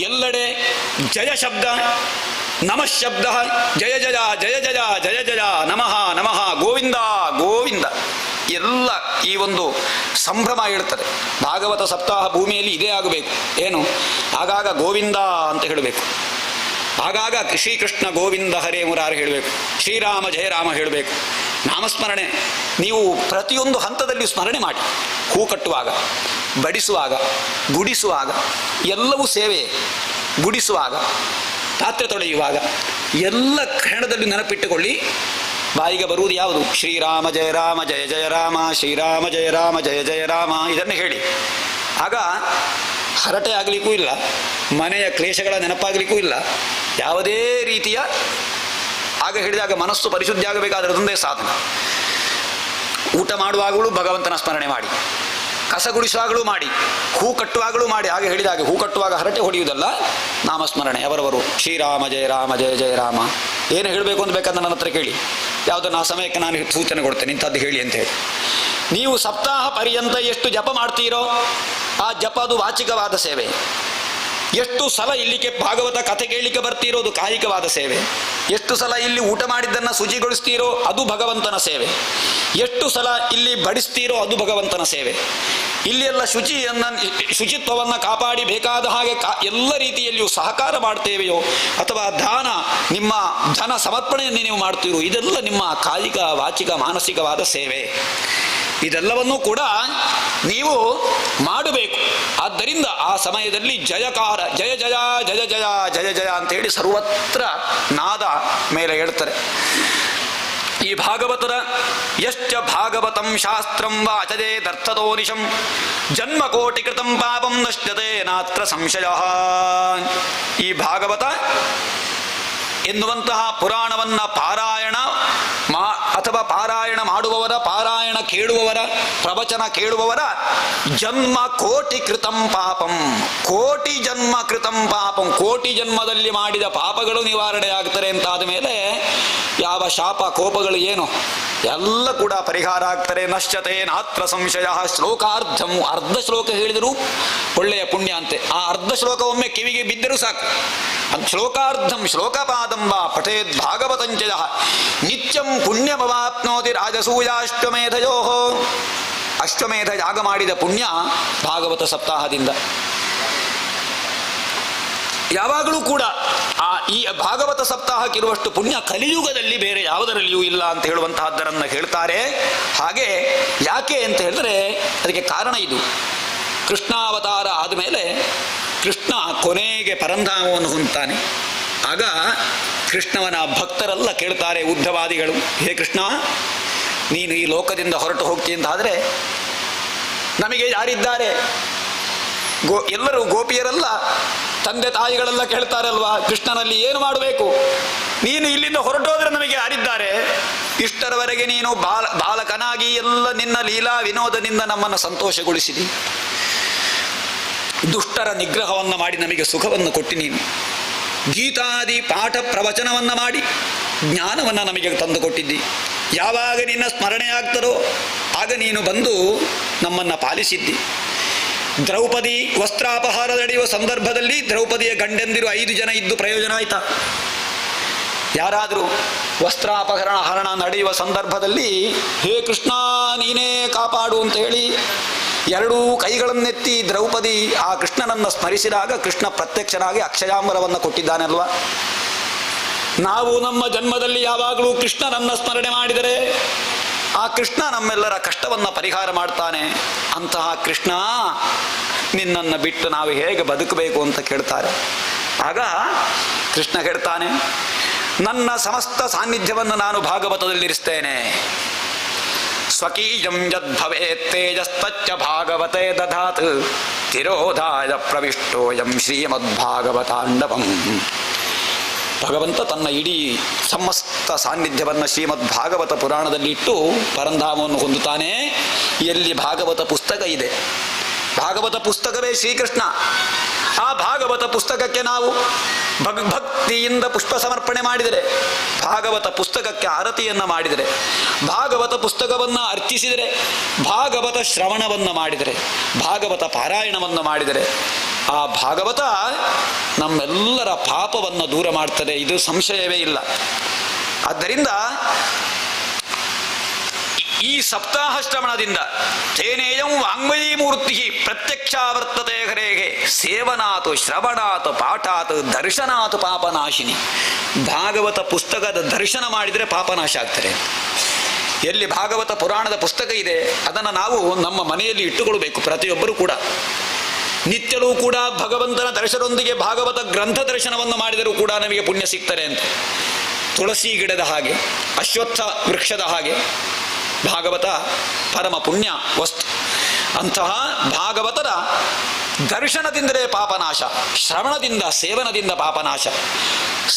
ಎಲ್ಲೆಡೆ ಜಯ ಶಬ್ದ, ನಮಃ ಶಬ್ದ, ಜಯ ಜಯ ಜಯ ಜಯ ಜಯ ಜಯ, ನಮಃ ನಮಃ, ಗೋವಿಂದ ಗೋವಿಂದ, ಎಲ್ಲ ಈ ಒಂದು ಸಂಭ್ರಮ ಹೇಳ್ತದೆ. ಭಾಗವತ ಸಪ್ತಾಹ ಭೂಮಿಯಲ್ಲಿ ಇದೇ ಆಗಬೇಕು. ಏನು? ಆಗಾಗ ಗೋವಿಂದ ಅಂತ ಹೇಳಬೇಕು, ಆಗಾಗ ಶ್ರೀಕೃಷ್ಣ ಗೋವಿಂದ ಹರೇ ಮುರಾರಿ ಹೇಳಬೇಕು, ಶ್ರೀರಾಮ ಜಯರಾಮ ಹೇಳಬೇಕು. ನಾಮಸ್ಮರಣೆ ನೀವು ಪ್ರತಿಯೊಂದು ಹಂತದಲ್ಲಿ ಸ್ಮರಣೆ ಮಾಡಿ. ಹೂ ಕಟ್ಟುವಾಗ, ಬಡಿಸುವಾಗ, ಗುಡಿಸುವಾಗ ಎಲ್ಲವೂ ಸೇವೆ. ಗುಡಿಸುವಾಗ, ಪಾತ್ರೆ ತೊಳೆಯುವಾಗ ಎಲ್ಲ ಕ್ಷಣದಲ್ಲಿ ನೆನಪಿಟ್ಟುಕೊಳ್ಳಿ. ಬಾಯಿಗೆ ಬರುವುದು ಯಾವುದು? ಶ್ರೀರಾಮ ಜಯ ರಾಮ ಜಯ ಜಯ ರಾಮ, ಶ್ರೀರಾಮ ಜಯ ರಾಮ ಜಯ ಜಯ ರಾಮ, ಇದನ್ನು ಹೇಳಿ. ಆಗ ಹರಟೆ ಆಗಲಿಕ್ಕೂ ಇಲ್ಲ, ಮನೆಯ ಕ್ಲೇಶಗಳ ನೆನಪಾಗಲಿಕ್ಕೂ ಇಲ್ಲ, ಯಾವುದೇ ರೀತಿಯ. ಆಗ ಹೇಳಿದಾಗ ಮನಸ್ಸು ಪರಿಶುದ್ಧಿ ಆಗಬೇಕಾದ್ರೆ ಅದೊಂದೇ ಸಾಧನ. ಊಟ ಮಾಡುವಾಗಲೂ ಭಗವಂತನ ಸ್ಮರಣೆ ಮಾಡಿ, ಕಸ ಗುಡಿಸುವಾಗಲೂ ಮಾಡಿ, ಹೂ ಕಟ್ಟುವಾಗಲೂ ಮಾಡಿ. ಹಾಗೆ ಹೇಳಿದಾಗ ಹೂ ಕಟ್ಟುವಾಗ ಹರಟೆ ಹೊಡೆಯುವುದಲ್ಲ, ನಾಮಸ್ಮರಣೆ ಅವರವರು ಶ್ರೀರಾಮ ಜಯ ರಾಮ ಜಯ ಜಯ ರಾಮ. ಏನು ಹೇಳಬೇಕು ಅಂತ ಬೇಕಾದ್ರೆ ನನ್ನ ಹತ್ರ ಕೇಳಿ, ಯಾವುದನ್ನು ಆ ಸಮಯಕ್ಕೆ ನಾನು ಸೂಚನೆ ಕೊಡ್ತೇನೆ, ಇಂಥದ್ದು ಹೇಳಿ ಅಂತ ಹೇಳಿ. ನೀವು ಸಪ್ತಾಹ ಪರ್ಯಂತ ಎಷ್ಟು ಜಪ ಮಾಡ್ತೀರೋ ಆ ಜಪ ಅದು ವಾಚಿಕವಾದ ಸೇವೆ. ಎಷ್ಟು ಸಲ ಇಲ್ಲಿಗೆ ಭಾಗವತ ಕಥೆ ಕೇಳಲಿಕ್ಕೆ ಬರ್ತೀರೋ ಅದು ಕಾಯಿಕವಾದ ಸೇವೆ. ಎಷ್ಟು ಸಲ ಇಲ್ಲಿ ಊಟ ಮಾಡಿದ್ದನ್ನು ಶುಚಿಗೊಳಿಸ್ತೀರೋ ಅದು ಭಗವಂತನ ಸೇವೆ. ಎಷ್ಟು ಸಲ ಇಲ್ಲಿ ಬಡಿಸ್ತೀರೋ ಅದು ಭಗವಂತನ ಸೇವೆ. ಇಲ್ಲಿ ಎಲ್ಲ ಶುಚಿತ್ವವನ್ನು ಕಾಪಾಡಿ ಬೇಕಾದ ಹಾಗೆ ಎಲ್ಲ ರೀತಿಯಲ್ಲಿಯೂ ಸಹಕಾರ ಮಾಡ್ತೇವೆಯೋ, ಅಥವಾ ದಾನ, ನಿಮ್ಮ ಧನ ಸಮರ್ಪಣೆಯನ್ನು ನೀವು ಮಾಡ್ತೀರೋ, ಇದೆಲ್ಲ ನಿಮ್ಮ ಕಾಯಿಕ ವಾಚಿಕ ಮಾನಸಿಕವಾದ ಸೇವೆ. ಇದೆಲ್ಲವನ್ನೂ ಕೂಡ ನೀವು ಮಾಡಬೇಕು. ಆದ್ದರಿಂದ ಆ ಸಮಯದಲ್ಲಿ ಜಯಕಾರ, ಜಯ ಜಯ ಜಯ ಜಯ ಜಯ ಜಯ ಅಂತೇಳಿ ಸರ್ವತ್ರ ನಾದ ಮೇಲೆ ಹೇಳ್ತಾರೆ. ಈ ಭಾಗವತದ ಯಶ್ಚ ಭಾಗವತಂ ಶಾಸ್ತ್ರಂ ವಾಚದೇದರ್ಥತೋ ನಿಶಂ ಜನ್ಮಕೋಟಿ ಕೃತಂ ಪಾಪಂ ನಶ್ಯತೆ ನಾತ್ರ ಸಂಶಯ. ಈ ಭಾಗವತ ಎನ್ನುವಂತಹ ಪುರಾಣವನ್ನು ಪಾರಾಯಣ ಅಥವಾ ಪಾರಾಯಣ ಮಾಡುವವರ, ಪಾರಾಯಣ ಕೇಳುವವರ, ಪ್ರವಚನ ಕೇಳುವವರ ಜನ್ಮ ಕೋಟಿ ಕೃತಂ ಪಾಪಂ, ಕೋಟಿ ಜನ್ಮ ಕೃತಂ ಪಾಪಂ, ಕೋಟಿ ಜನ್ಮದಲ್ಲಿ ಮಾಡಿದ ಪಾಪಗಳು ನಿವಾರಣೆ ಆಗ್ತಾರೆ ಅಂತಾದ ಮೇಲೆ ಯಾವ ಶಾಪ ಕೋಪಗಳು ಏನು ಎಲ್ಲ ಕೂಡ ಪರಿಹಾರ ಆಗ್ತಾರೆ. ನಶ್ಯತೆ ನಾತ್ರ ಸಂಶಯ. ಶ್ಲೋಕಾರ್ಧಂ, ಅರ್ಧ ಶ್ಲೋಕ ಹೇಳಿದರೂ ಒಳ್ಳೆಯ ಪುಣ್ಯ ಅಂತೆ. ಆ ಅರ್ಧ ಶ್ಲೋಕ ಒಮ್ಮೆ ಕಿವಿಗೆ ಬಿದ್ದರೂ ಸಾಕು. ಶ್ಲೋಕಾರ್ಧಂ ಶ್ಲೋಕಪಾದಂ ವಾ ಪಠೇದ್ ಭಾಗವತಂಚಯ ನಿತ್ಯಂ ಪುಣ್ಯಮವಾಪ್ನೋತಿ ರಾಜಸೂಯಾಶ್ವಮೇಧಯೋ. ಅಶ್ವಮೇಧ ಯಾಗ ಮಾಡಿದ ಪುಣ್ಯ ಭಾಗವತ ಸಪ್ತಾಹದಿಂದ. ಯಾವಾಗಲೂ ಕೂಡ ಈ ಭಾಗವತ ಸಪ್ತಾಹಕ್ಕಿರುವಷ್ಟು ಪುಣ್ಯ ಕಲಿಯುಗದಲ್ಲಿ ಬೇರೆ ಯಾವುದರಲ್ಲಿಯೂ ಇಲ್ಲ ಅಂತ ಹೇಳುವಂತಹದ್ದರನ್ನು ಹೇಳ್ತಾರೆ. ಹಾಗೆ ಯಾಕೆ ಅಂತ ಹೇಳಿದ್ರೆ ಅದಕ್ಕೆ ಕಾರಣ ಇದು. ಕೃಷ್ಣಾವತಾರ ಆದಮೇಲೆ ಕೃಷ್ಣ ಕೊನೆಗೆ ಪರಂಧಾಮವನ್ನು ಹೊಂದುತ್ತಾನೆ. ಆಗ ಕೃಷ್ಣವನ ಭಕ್ತರೆಲ್ಲ ಕೇಳ್ತಾರೆ, ಉದ್ಧವಾದಿಗಳು, ಹೇ ಕೃಷ್ಣ, ನೀನು ಈ ಲೋಕದಿಂದ ಹೊರಟು ಹೋಗ್ತೀಯ ಅಂತಾದರೆ ನಮಗೆ ಯಾರಿದ್ದಾರೆ? ಎಲ್ಲರೂ ಗೋಪಿಯರೆಲ್ಲ, ತಂದೆ ತಾಯಿಗಳೆಲ್ಲ ಕೇಳ್ತಾರಲ್ವಾ, ಕೃಷ್ಣನಲ್ಲಿ ಏನು ಮಾಡಬೇಕು? ನೀನು ಇಲ್ಲಿಂದ ಹೊರಟೋದ್ರೆ ನಮಗೆ ಯಾರಿದ್ದಾರೆ? ಇಷ್ಟರವರೆಗೆ ನೀನು ಬಾಲಕನಾಗಿ ಎಲ್ಲ ನಿನ್ನ ಲೀಲಾ ವಿನೋದದಿಂದ ನಮ್ಮನ್ನು ಸಂತೋಷಗೊಳಿಸಿದಿ. ದುಷ್ಟರ ನಿಗ್ರಹವನ್ನು ಮಾಡಿ ನಮಗೆ ಸುಖವನ್ನು ಕೊಟ್ಟು ನೀನು ಗೀತಾದಿ ಪಾಠ ಪ್ರವಚನವನ್ನು ಮಾಡಿ ಜ್ಞಾನವನ್ನು ನಮಗೆ ತಂದು ಕೊಟ್ಟಿದ್ದಿ. ಯಾವಾಗ ನಿನ್ನ ಸ್ಮರಣೆ ಆಗ್ತದೋ ಆಗ ನೀನು ಬಂದು ನಮ್ಮನ್ನು ಪಾಲಿಸಿದ್ದಿ. ದ್ರೌಪದಿ ವಸ್ತ್ರಾಪಹಾರ ನಡೆಯುವ ಸಂದರ್ಭದಲ್ಲಿ ದ್ರೌಪದಿಯ ಗಂಡಂದಿರು 5 ಜನ ಇದ್ದು ಪ್ರಯೋಜನ ಆಯ್ತಾ? ಯಾರಾದರೂ ವಸ್ತ್ರಾಪಹರಣ ನಡೆಯುವ ಸಂದರ್ಭದಲ್ಲಿ ಹೇ ಕೃಷ್ಣ ನೀನೇ ಕಾಪಾಡು ಅಂತ ಹೇಳಿ 2 ಕೈಗಳನ್ನೆತ್ತಿ ದ್ರೌಪದಿ ಆ ಕೃಷ್ಣನನ್ನು ಸ್ಮರಿಸಿದಾಗ ಕೃಷ್ಣ ಪ್ರತ್ಯಕ್ಷನಾಗಿ ಅಕ್ಷಯಾಂಬರವನ್ನು ಕೊಟ್ಟಿದ್ದಾನಲ್ವ. ನಾವು ನಮ್ಮ ಜನ್ಮದಲ್ಲಿ ಯಾವಾಗಲೂ ಕೃಷ್ಣನನ್ನು ಸ್ಮರಣೆ ಮಾಡಿದರೆ ಆ ಕೃಷ್ಣ ನಮ್ಮೆಲ್ಲರ ಕಷ್ಟವನ್ನು ಪರಿಹಾರ ಮಾಡ್ತಾನೆ. ಅಂತಹ ಕೃಷ್ಣ ನಿನ್ನನ್ನು ಬಿಟ್ಟು ನಾವು ಹೇಗೆ ಬದುಕಬೇಕು ಅಂತ ಕೇಳ್ತಾರೆ. ಆಗ ಕೃಷ್ಣ ಹೇಳ್ತಾನೆ, ನನ್ನ ಸಮಸ್ತ ಸಾನ್ನಿಧ್ಯವನ್ನು ನಾನು ಭಾಗವತದಲ್ಲಿರಿಸ್ತೇನೆ. ಸ್ವಕೀಯಂ ಯದ್ಭವೇತ್ ತೇಜಸ್ತಚ್ಚ ಭಾಗವತೆ ದಧಾತ್ ತಿರೋಧಾಯ ಪ್ರವಿಷ್ಟೋಯಂ ಶ್ರೀಮದ್ಭಾಗವತಾಂಡವಂ. ಭಗವಂತ ತನ್ನ ಇಡೀ ಸಮಸ್ತ ಸಾನ್ನಿಧ್ಯವನ್ನು ಶ್ರೀಮದ್ ಭಾಗವತ ಪುರಾಣದಲ್ಲಿ ಇಟ್ಟು ಪರಂಧಾಮವನ್ನು ಹೊಂದುತ್ತಾನೆ. ಎಲ್ಲಿ ಭಾಗವತ ಪುಸ್ತಕ ಇದೆ, ಭಾಗವತ ಪುಸ್ತಕವೇ ಶ್ರೀಕೃಷ್ಣ. ಆ ಭಾಗವತ ಪುಸ್ತಕಕ್ಕೆ ನಾವು ಭಕ್ತಿಯಿಂದ ಪುಷ್ಪ ಸಮರ್ಪಣೆ ಮಾಡಿದರೆ, ಭಾಗವತ ಪುಸ್ತಕಕ್ಕೆ ಆರತಿಯನ್ನು ಮಾಡಿದರೆ, ಭಾಗವತ ಪುಸ್ತಕವನ್ನು ಅರ್ಚಿಸಿದರೆ, ಭಾಗವತ ಶ್ರವಣವನ್ನು ಮಾಡಿದರೆ, ಭಾಗವತ ಪಾರಾಯಣವನ್ನು ಮಾಡಿದರೆ ಆ ಭಾಗವತ ನಮ್ಮೆಲ್ಲರ ಪಾಪವನ್ನು ದೂರ ಮಾಡ್ತದೆ. ಇದು ಸಂಶಯವೇ ಇಲ್ಲ. ಆದ್ದರಿಂದ ಈ ಸಪ್ತಾಹ ಶ್ರವಣದಿಂದ ತೇನೇಯಂ ವಾಂಗ್ಮಯೀ ಮೂರ್ತಿ ಪ್ರತ್ಯಕ್ಷಾವರ್ತತೆ ಹರೇಗೆ ಸೇವನಾತು ಶ್ರವಣಾತು ಪಾಠಾತ್ ದರ್ಶನಾತು ಪಾಪನಾಶಿನಿ. ಭಾಗವತ ಪುಸ್ತಕದ ದರ್ಶನ ಮಾಡಿದರೆ ಪಾಪನಾಶ ಆಗ್ತಾರೆ. ಎಲ್ಲಿ ಭಾಗವತ ಪುರಾಣದ ಪುಸ್ತಕ ಇದೆ ಅದನ್ನು ನಾವು ನಮ್ಮ ಮನೆಯಲ್ಲಿ ಇಟ್ಟುಕೊಳ್ಬೇಕು. ಪ್ರತಿಯೊಬ್ಬರೂ ಕೂಡ ನಿತ್ಯವೂ ಕೂಡ ಭಗವಂತನ ದರ್ಶನದೊಂದಿಗೆ ಭಾಗವತ ಗ್ರಂಥ ದರ್ಶನವನ್ನು ಮಾಡಿದರೂ ಕೂಡ ನಮಗೆ ಪುಣ್ಯ ಸಿಗ್ತಾರೆ ಅಂತ. ತುಳಸಿ ಗಿಡದ ಹಾಗೆ, ಅಶ್ವತ್ಥ ವೃಕ್ಷದ ಹಾಗೆ ಭಾಗವತ ಪರಮ ಪುಣ್ಯ ವಸ್ತು. ಅಂತಹ ಭಾಗವತದ ದರ್ಶನದಿಂದಲೇ ಪಾಪನಾಶ, ಶ್ರವಣದಿಂದ ಸೇವನದಿಂದ ಪಾಪನಾಶ.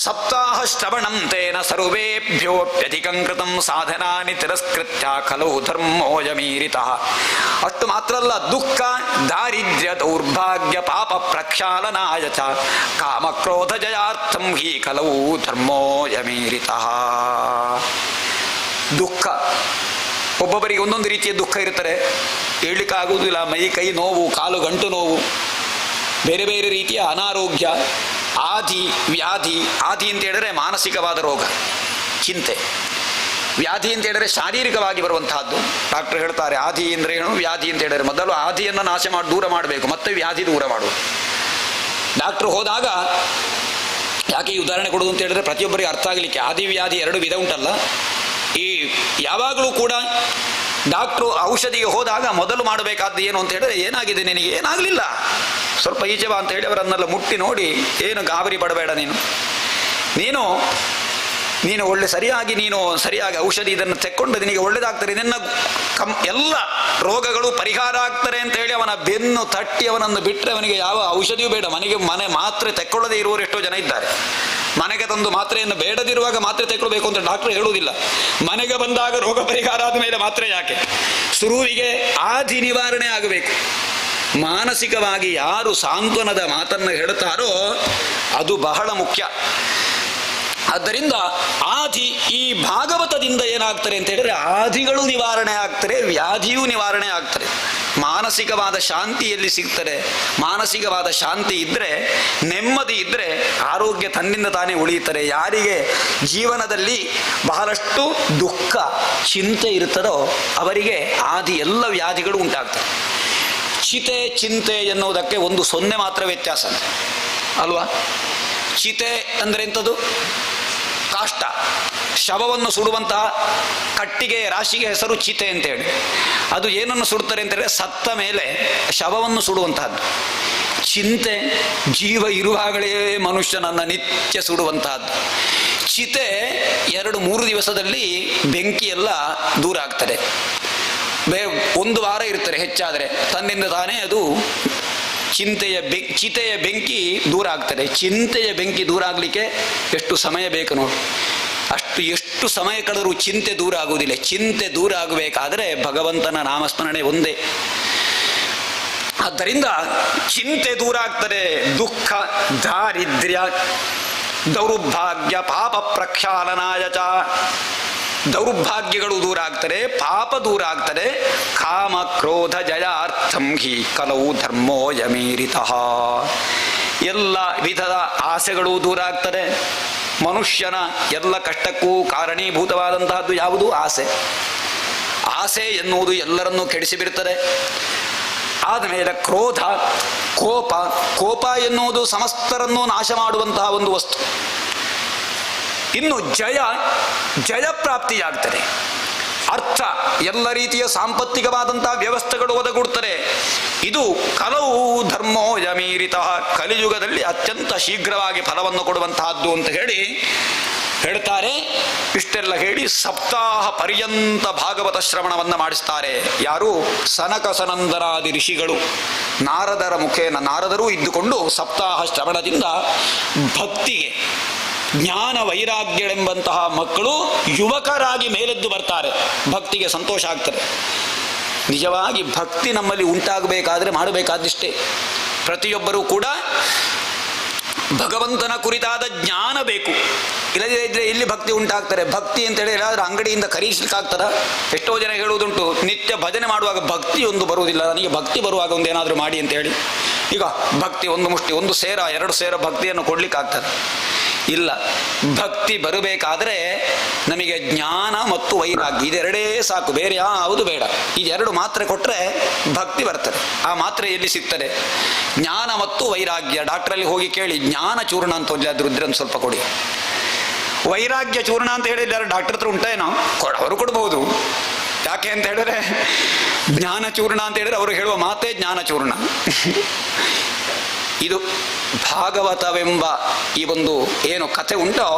ಸಪ್ತಾಹ ಶ್ರವಣಂ ತೇನ ಸರ್ವೇಭ್ಯೋಪ್ಯಧಿಕಂ ಕೃತಂ ಸಾಧನಾನಿ ತಿರಸ್ಕೃತ್ಯ ಖಲೋ ಧರ್ಮೋಯಮೀರಿತಃ. ಅಷ್ಟು ಮಾತ್ರ ಅಲ್ಲ, ದುಃಖ ದಾರಿದ್ರ್ಯ ದೌರ್ಭಾಗ್ಯ ಪಾಪ ಪ್ರಕ್ಷಾಲನಾಯ ಚ ಕಾಮಕ್ರೋಧ ಜಯಾರ್ಥಂ ಹಿ ಖಲವು ಧರ್ಮೋಯಮೀರಿತಃ. ದುಃಖ ಒಬ್ಬೊಬ್ಬರಿಗೆ ಒಂದೊಂದು ರೀತಿಯ ದುಃಖ ಇರ್ತಾರೆ, ಹೇಳಲಿಕ್ಕಾಗುವುದಿಲ್ಲ. ಮೈ ಕೈ ನೋವು, ಕಾಲು ಗಂಟು ನೋವು, ಬೇರೆ ಬೇರೆ ರೀತಿಯ ಅನಾರೋಗ್ಯ, ಆದಿ ವ್ಯಾಧಿ. ಆದಿ ಅಂತ ಹೇಳಿದ್ರೆ ಮಾನಸಿಕವಾದ ರೋಗ, ಚಿಂತೆ. ವ್ಯಾಧಿ ಅಂತ ಹೇಳಿದ್ರೆ ಶಾರೀರಿಕವಾಗಿ ಬರುವಂತಹದ್ದು. ಡಾಕ್ಟರ್ ಹೇಳ್ತಾರೆ ಆದಿ ಅಂದ್ರೆ ಏನು, ವ್ಯಾಧಿ ಅಂತ ಹೇಳಿದ್ರೆ ಮೊದಲು ಆದಿಯನ್ನು ನಾಶ ಮಾಡಿ ದೂರ ಮಾಡಬೇಕು, ಮತ್ತೆ ವ್ಯಾಧಿ ದೂರ ಮಾಡುವುದು. ಡಾಕ್ಟರ್ ಹೋದಾಗ ಯಾಕೆ ಈ ಉದಾಹರಣೆ ಕೊಡೋದು ಅಂತ ಹೇಳಿದ್ರೆ ಪ್ರತಿಯೊಬ್ಬರಿಗೆ ಅರ್ಥ ಆಗಲಿಕ್ಕೆ. ಆದಿ ವ್ಯಾಧಿ ಎರಡು ವಿಧ ಉಂಟಲ್ಲ. ಈ ಯಾವಾಗಲೂ ಕೂಡ ಡಾಕ್ಟ್ರು ಔಷಧಿಗೆ ಹೋದಾಗ ಮೊದಲು ಮಾಡಬೇಕಾದ್ದು ಏನು ಅಂತ ಹೇಳಿದ್ರೆ, ಏನಾಗಿದೆ ನಿನಗೆ? ಏನಾಗಲಿಲ್ಲ, ಸ್ವಲ್ಪ ಈಚೆ ಬಾ ಅಂತ ಹೇಳಿ ಅವರನ್ನೆಲ್ಲ ಮುಟ್ಟಿ ನೋಡಿ, ಏನು ಗಾಬರಿ ಪಡಬೇಡ, ನೀನು ಒಳ್ಳೆ ಸರಿಯಾಗಿ ಔಷಧಿ ಇದನ್ನು ತೆಕ್ಕೊಂಡು ನಿನಗೆ ಒಳ್ಳೆದಾಗ್ತದೆ, ನಿನ್ನ ಎಲ್ಲ ರೋಗಗಳು ಪರಿಹಾರ ಆಗ್ತಾರೆ ಅಂತ ಹೇಳಿ ಅವನ ಬೆನ್ನು ತಟ್ಟಿ ಅವನನ್ನು ಬಿಟ್ಟರೆ ಅವನಿಗೆ ಯಾವ ಔಷಧಿಯೂ ಬೇಡ. ಮನೆ ಮಾತ್ರೆ ತೆಕ್ಕೊಳ್ಳದೆ ಇರುವವರು ಎಷ್ಟೋ ಜನ ಇದ್ದಾರೆ. ಮನೆಗೆ ತಂದು ಮಾತ್ರೆಯನ್ನು ಬೇಡದಿರುವಾಗ ಮಾತ್ರೆ ತೆಕ್ಕೊಳ್ಬೇಕು ಅಂತ ಡಾಕ್ಟರ್ ಹೇಳುವುದಿಲ್ಲ. ಮನೆಗೆ ಬಂದಾಗ ರೋಗ ಪರಿಹಾರ ಆದ ಮೇಲೆ ಮಾತ್ರೆ ಯಾಕೆ? ಶುರುವಿಗೆ ಆದಿ ನಿವಾರಣೆ ಆಗಬೇಕು. ಮಾನಸಿಕವಾಗಿ ಯಾರು ಸಾಂತ್ವನದ ಮಾತನ್ನು ಹೇಳ್ತಾರೋ ಅದು ಬಹಳ ಮುಖ್ಯ. ಆದ್ದರಿಂದ ಆದಿ ಈ ಭಾಗವತದಿಂದ ಏನಾಗ್ತಾರೆ ಅಂತ ಹೇಳಿದ್ರೆ ಆದಿಗಳು ನಿವಾರಣೆ ಆಗ್ತಾರೆ, ವ್ಯಾಧಿಯೂ ನಿವಾರಣೆ ಆಗ್ತಾರೆ. ಮಾನಸಿಕವಾದ ಶಾಂತಿ ಎಲ್ಲಿ ಸಿಗ್ತದೆ? ಮಾನಸಿಕವಾದ ಶಾಂತಿ ಇದ್ದರೆ, ನೆಮ್ಮದಿ ಇದ್ದರೆ ಆರೋಗ್ಯ ತನ್ನಿಂದ ತಾನೇ ಉಳಿಯುತ್ತದೆ. ಯಾರಿಗೆ ಜೀವನದಲ್ಲಿ ಬಹಳಷ್ಟು ದುಃಖ ಚಿಂತೆ ಇರ್ತದೋ ಅವರಿಗೆ ಆದಿ ಎಲ್ಲ ವ್ಯಾಧಿಗಳು ಉಂಟಾಗ್ತವೆ. ಚಿತೆ ಚಿಂತೆ ಎನ್ನುವುದಕ್ಕೆ 1 ಮಾತ್ರ ವ್ಯತ್ಯಾಸ ಅಲ್ವಾ? ಚಿತೆ ಅಂದರೆ ಎಂಥದ್ದು? ಕಾಷ್ಟ, ಶವವನ್ನು ಸುಡುವಂತಹ ಕಟ್ಟಿಗೆ ರಾಶಿಗೆ ಹೆಸರು ಚಿತೆ ಅಂತೇಳಿ. ಅದು ಏನನ್ನು ಸುಡ್ತಾರೆ ಅಂತ ಹೇಳಿದ್ರೆ ಸತ್ತ ಮೇಲೆ ಶವವನ್ನು ಸುಡುವಂತಹದ್ದು. ಚಿಂತೆ ಜೀವ ಇರುವಾಗಲೇ ಮನುಷ್ಯನನ್ನು ನಿತ್ಯ ಸುಡುವಂತಹದ್ದು. ಚಿತೆ 2-3 ದಿವಸದಲ್ಲಿ ಬೆಂಕಿಯೆಲ್ಲ ದೂರ ಆಗ್ತದೆ. 1 ವಾರ ಇರ್ತಾರೆ ಹೆಚ್ಚಾದರೆ, ತನ್ನಿಂದ ತಾನೇ ಅದು ಚಿತೆಯ ಬೆಂಕಿ ದೂರ ಆಗ್ತದೆ. ಚಿಂತೆಯ ಬೆಂಕಿ ದೂರ ಆಗಲಿಕ್ಕೆ ಎಷ್ಟು ಸಮಯ ಬೇಕು ನೋಡಿ. ಎಷ್ಟು ಸಮಯ ಕಳೆದರೂ ಚಿಂತೆ ದೂರ ಆಗುವುದಿಲ್ಲ. ಚಿಂತೆ ದೂರ ಆಗಬೇಕಾದರೆ ಭಗವಂತನ ನಾಮಸ್ಮರಣೆ ಒಂದೇ. ಆದ್ದರಿಂದ ಚಿಂತೆ ದೂರ ಆಗ್ತದೆ. ದುಃಖ ದಾರಿದ್ರ್ಯ ದೌರ್ಭಾಗ್ಯ ಪಾಪ ಪ್ರಕ್ಷಾಲನಾಯ ಚ, ದೌರ್ಭಾಗ್ಯಗಳು ದೂರ ಆಗ್ತದೆ, ಪಾಪ ದೂರ ಆಗ್ತದೆ. ಕಾಮ ಕ್ರೋಧ ಜಯಾರ್ಥಂ ಹಿ ಕಲವು ಧರ್ಮೋಯಮೀರಿತಃ. ಎಲ್ಲ ವಿಧದ ಆಸೆಗಳು ದೂರ ಆಗ್ತದೆ. ಮನುಷ್ಯನ ಎಲ್ಲ ಕಷ್ಟಕ್ಕೂ ಕಾರಣೀಭೂತವಾದಂತಹದ್ದು ಯಾವುದು? ಆಸೆ. ಆಸೆ ಎನ್ನುವುದು ಎಲ್ಲರನ್ನೂ ಕೆಡಿಸಿಬಿಡುತ್ತದೆ. ಆದಮೇಲೆ ಕ್ರೋಧ, ಕೋಪ ಎನ್ನುವುದು ಸಮಸ್ತರನ್ನೂ ನಾಶ ಮಾಡುವಂತಹ ಒಂದು ವಸ್ತು. ಇನ್ನು ಜಯ ಪ್ರಾಪ್ತಿಯಾಗ್ತದೆ. ಅರ್ಥ ಎಲ್ಲ ರೀತಿಯ ಸಾಂಪತ್ತಿಕವಾದಂತಹ ವ್ಯವಸ್ಥೆಗಳು ಒದಗೂಡ್ತಾರೆ. ಇದು ಕಲವು ಧರ್ಮೋ ಯಮೀರಿತ, ಕಲಿಯುಗದಲ್ಲಿ ಅತ್ಯಂತ ಶೀಘ್ರವಾಗಿ ಫಲವನ್ನು ಕೊಡುವಂತಹದ್ದು ಅಂತ ಹೇಳ್ತಾರೆ. ಇಷ್ಟೆಲ್ಲ ಹೇಳಿ ಸಪ್ತಾಹ ಪರ್ಯಂತ ಭಾಗವತ ಶ್ರವಣವನ್ನು ಮಾಡಿಸ್ತಾರೆ. ಯಾರು? ಸನಕ ಸನಂದನಾದಿ ಋಷಿಗಳು ನಾರದರ ಮುಖೇನ, ನಾರದರು ಇದ್ದುಕೊಂಡು ಸಪ್ತಾಹ ಶ್ರವಣದಿಂದ ಭಕ್ತಿಗೆ, ಜ್ಞಾನ ವೈರಾಗ್ಯಗಳೆಂಬಂತಹ ಮಕ್ಕಳು ಯುವಕರಾಗಿ ಮೇಲೆದ್ದು ಬರ್ತಾರೆ. ಭಕ್ತಿಗೆ ಸಂತೋಷ ಆಗ್ತದೆ. ನಿಜವಾಗಿ ಭಕ್ತಿ ನಮ್ಮಲ್ಲಿ ಉಂಟಾಗಬೇಕಾದ್ರೆ ಮಾಡಬೇಕಾದಿಷ್ಟೇ. ಪ್ರತಿಯೊಬ್ಬರೂ ಕೂಡ ಭಗವಂತನ ಕುರಿತಾದ ಜ್ಞಾನ ಬೇಕು. ಇಲ್ಲದೇ ಇದ್ರೆ ಇಲ್ಲಿ ಭಕ್ತಿ ಉಂಟಾಗ್ತಾರೆ. ಭಕ್ತಿ ಅಂತೇಳಿ ಏನಾದರೂ ಅಂಗಡಿಯಿಂದ ಖರೀದಿಸ್ಲಿಕ್ಕಾಗ್ತದ? ಎಷ್ಟೋ ಜನ ಹೇಳುವುದುಂಟು, ನಿತ್ಯ ಭಜನೆ ಮಾಡುವಾಗ ಭಕ್ತಿ ಒಂದು ಬರುವುದಿಲ್ಲ, ನನಗೆ ಭಕ್ತಿ ಬರುವಾಗ ಒಂದು ಏನಾದರೂ ಮಾಡಿ ಅಂತೇಳಿ. ಈಗ ಭಕ್ತಿ ಒಂದು ಮುಷ್ಟಿ, ಒಂದು ಸೇರ, 2 ಸೇರ ಭಕ್ತಿಯನ್ನು ಕೊಡ್ಲಿಕ್ಕಾಗ್ತದೆ? ಇಲ್ಲ. ಭಕ್ತಿ ಬರಬೇಕಾದ್ರೆ ನಮಗೆ ಜ್ಞಾನ ಮತ್ತು ವೈರಾಗ್ಯ ಇದೆರಡೇ ಸಾಕು, ಬೇರೆ ಯಾವುದು ಬೇಡ. ಇದೆರಡು ಮಾತ್ರೆ ಕೊಟ್ಟರೆ ಭಕ್ತಿ ಬರ್ತದೆ. ಆ ಮಾತ್ರೆ ಎಲ್ಲಿ ಸಿಗ್ತದೆ? ಜ್ಞಾನ ಮತ್ತು ವೈರಾಗ್ಯ. ಡಾಕ್ಟ್ರಲ್ಲಿ ಹೋಗಿ ಕೇಳಿ, ಜ್ಞಾನ ಚೂರ್ಣ ಅಂತ ಅದ್ರ ಒಂದು ಸ್ವಲ್ಪ ಕೊಡಿ, ವೈರಾಗ್ಯ ಚೂರ್ಣ ಅಂತ ಹೇಳಿದ್ದಾರೆ, ಡಾಕ್ಟರ್ ಹತ್ರ ಉಂಟೇನೋ? ಅವರು ಕೊಡ್ಬೋದು. ಯಾಕೆ ಅಂತ ಹೇಳಿದ್ರೆ ಜ್ಞಾನ ಚೂರ್ಣ ಅಂತ ಹೇಳಿದ್ರೆ ಅವರು ಹೇಳುವ ಮಾತೇ ಜ್ಞಾನ ಚೂರ್ಣ. ಇದು ಭಾಗವತವೆಂಬ ಈ ಒಂದು ಏನು ಕಥೆ ಉಂಟೋ,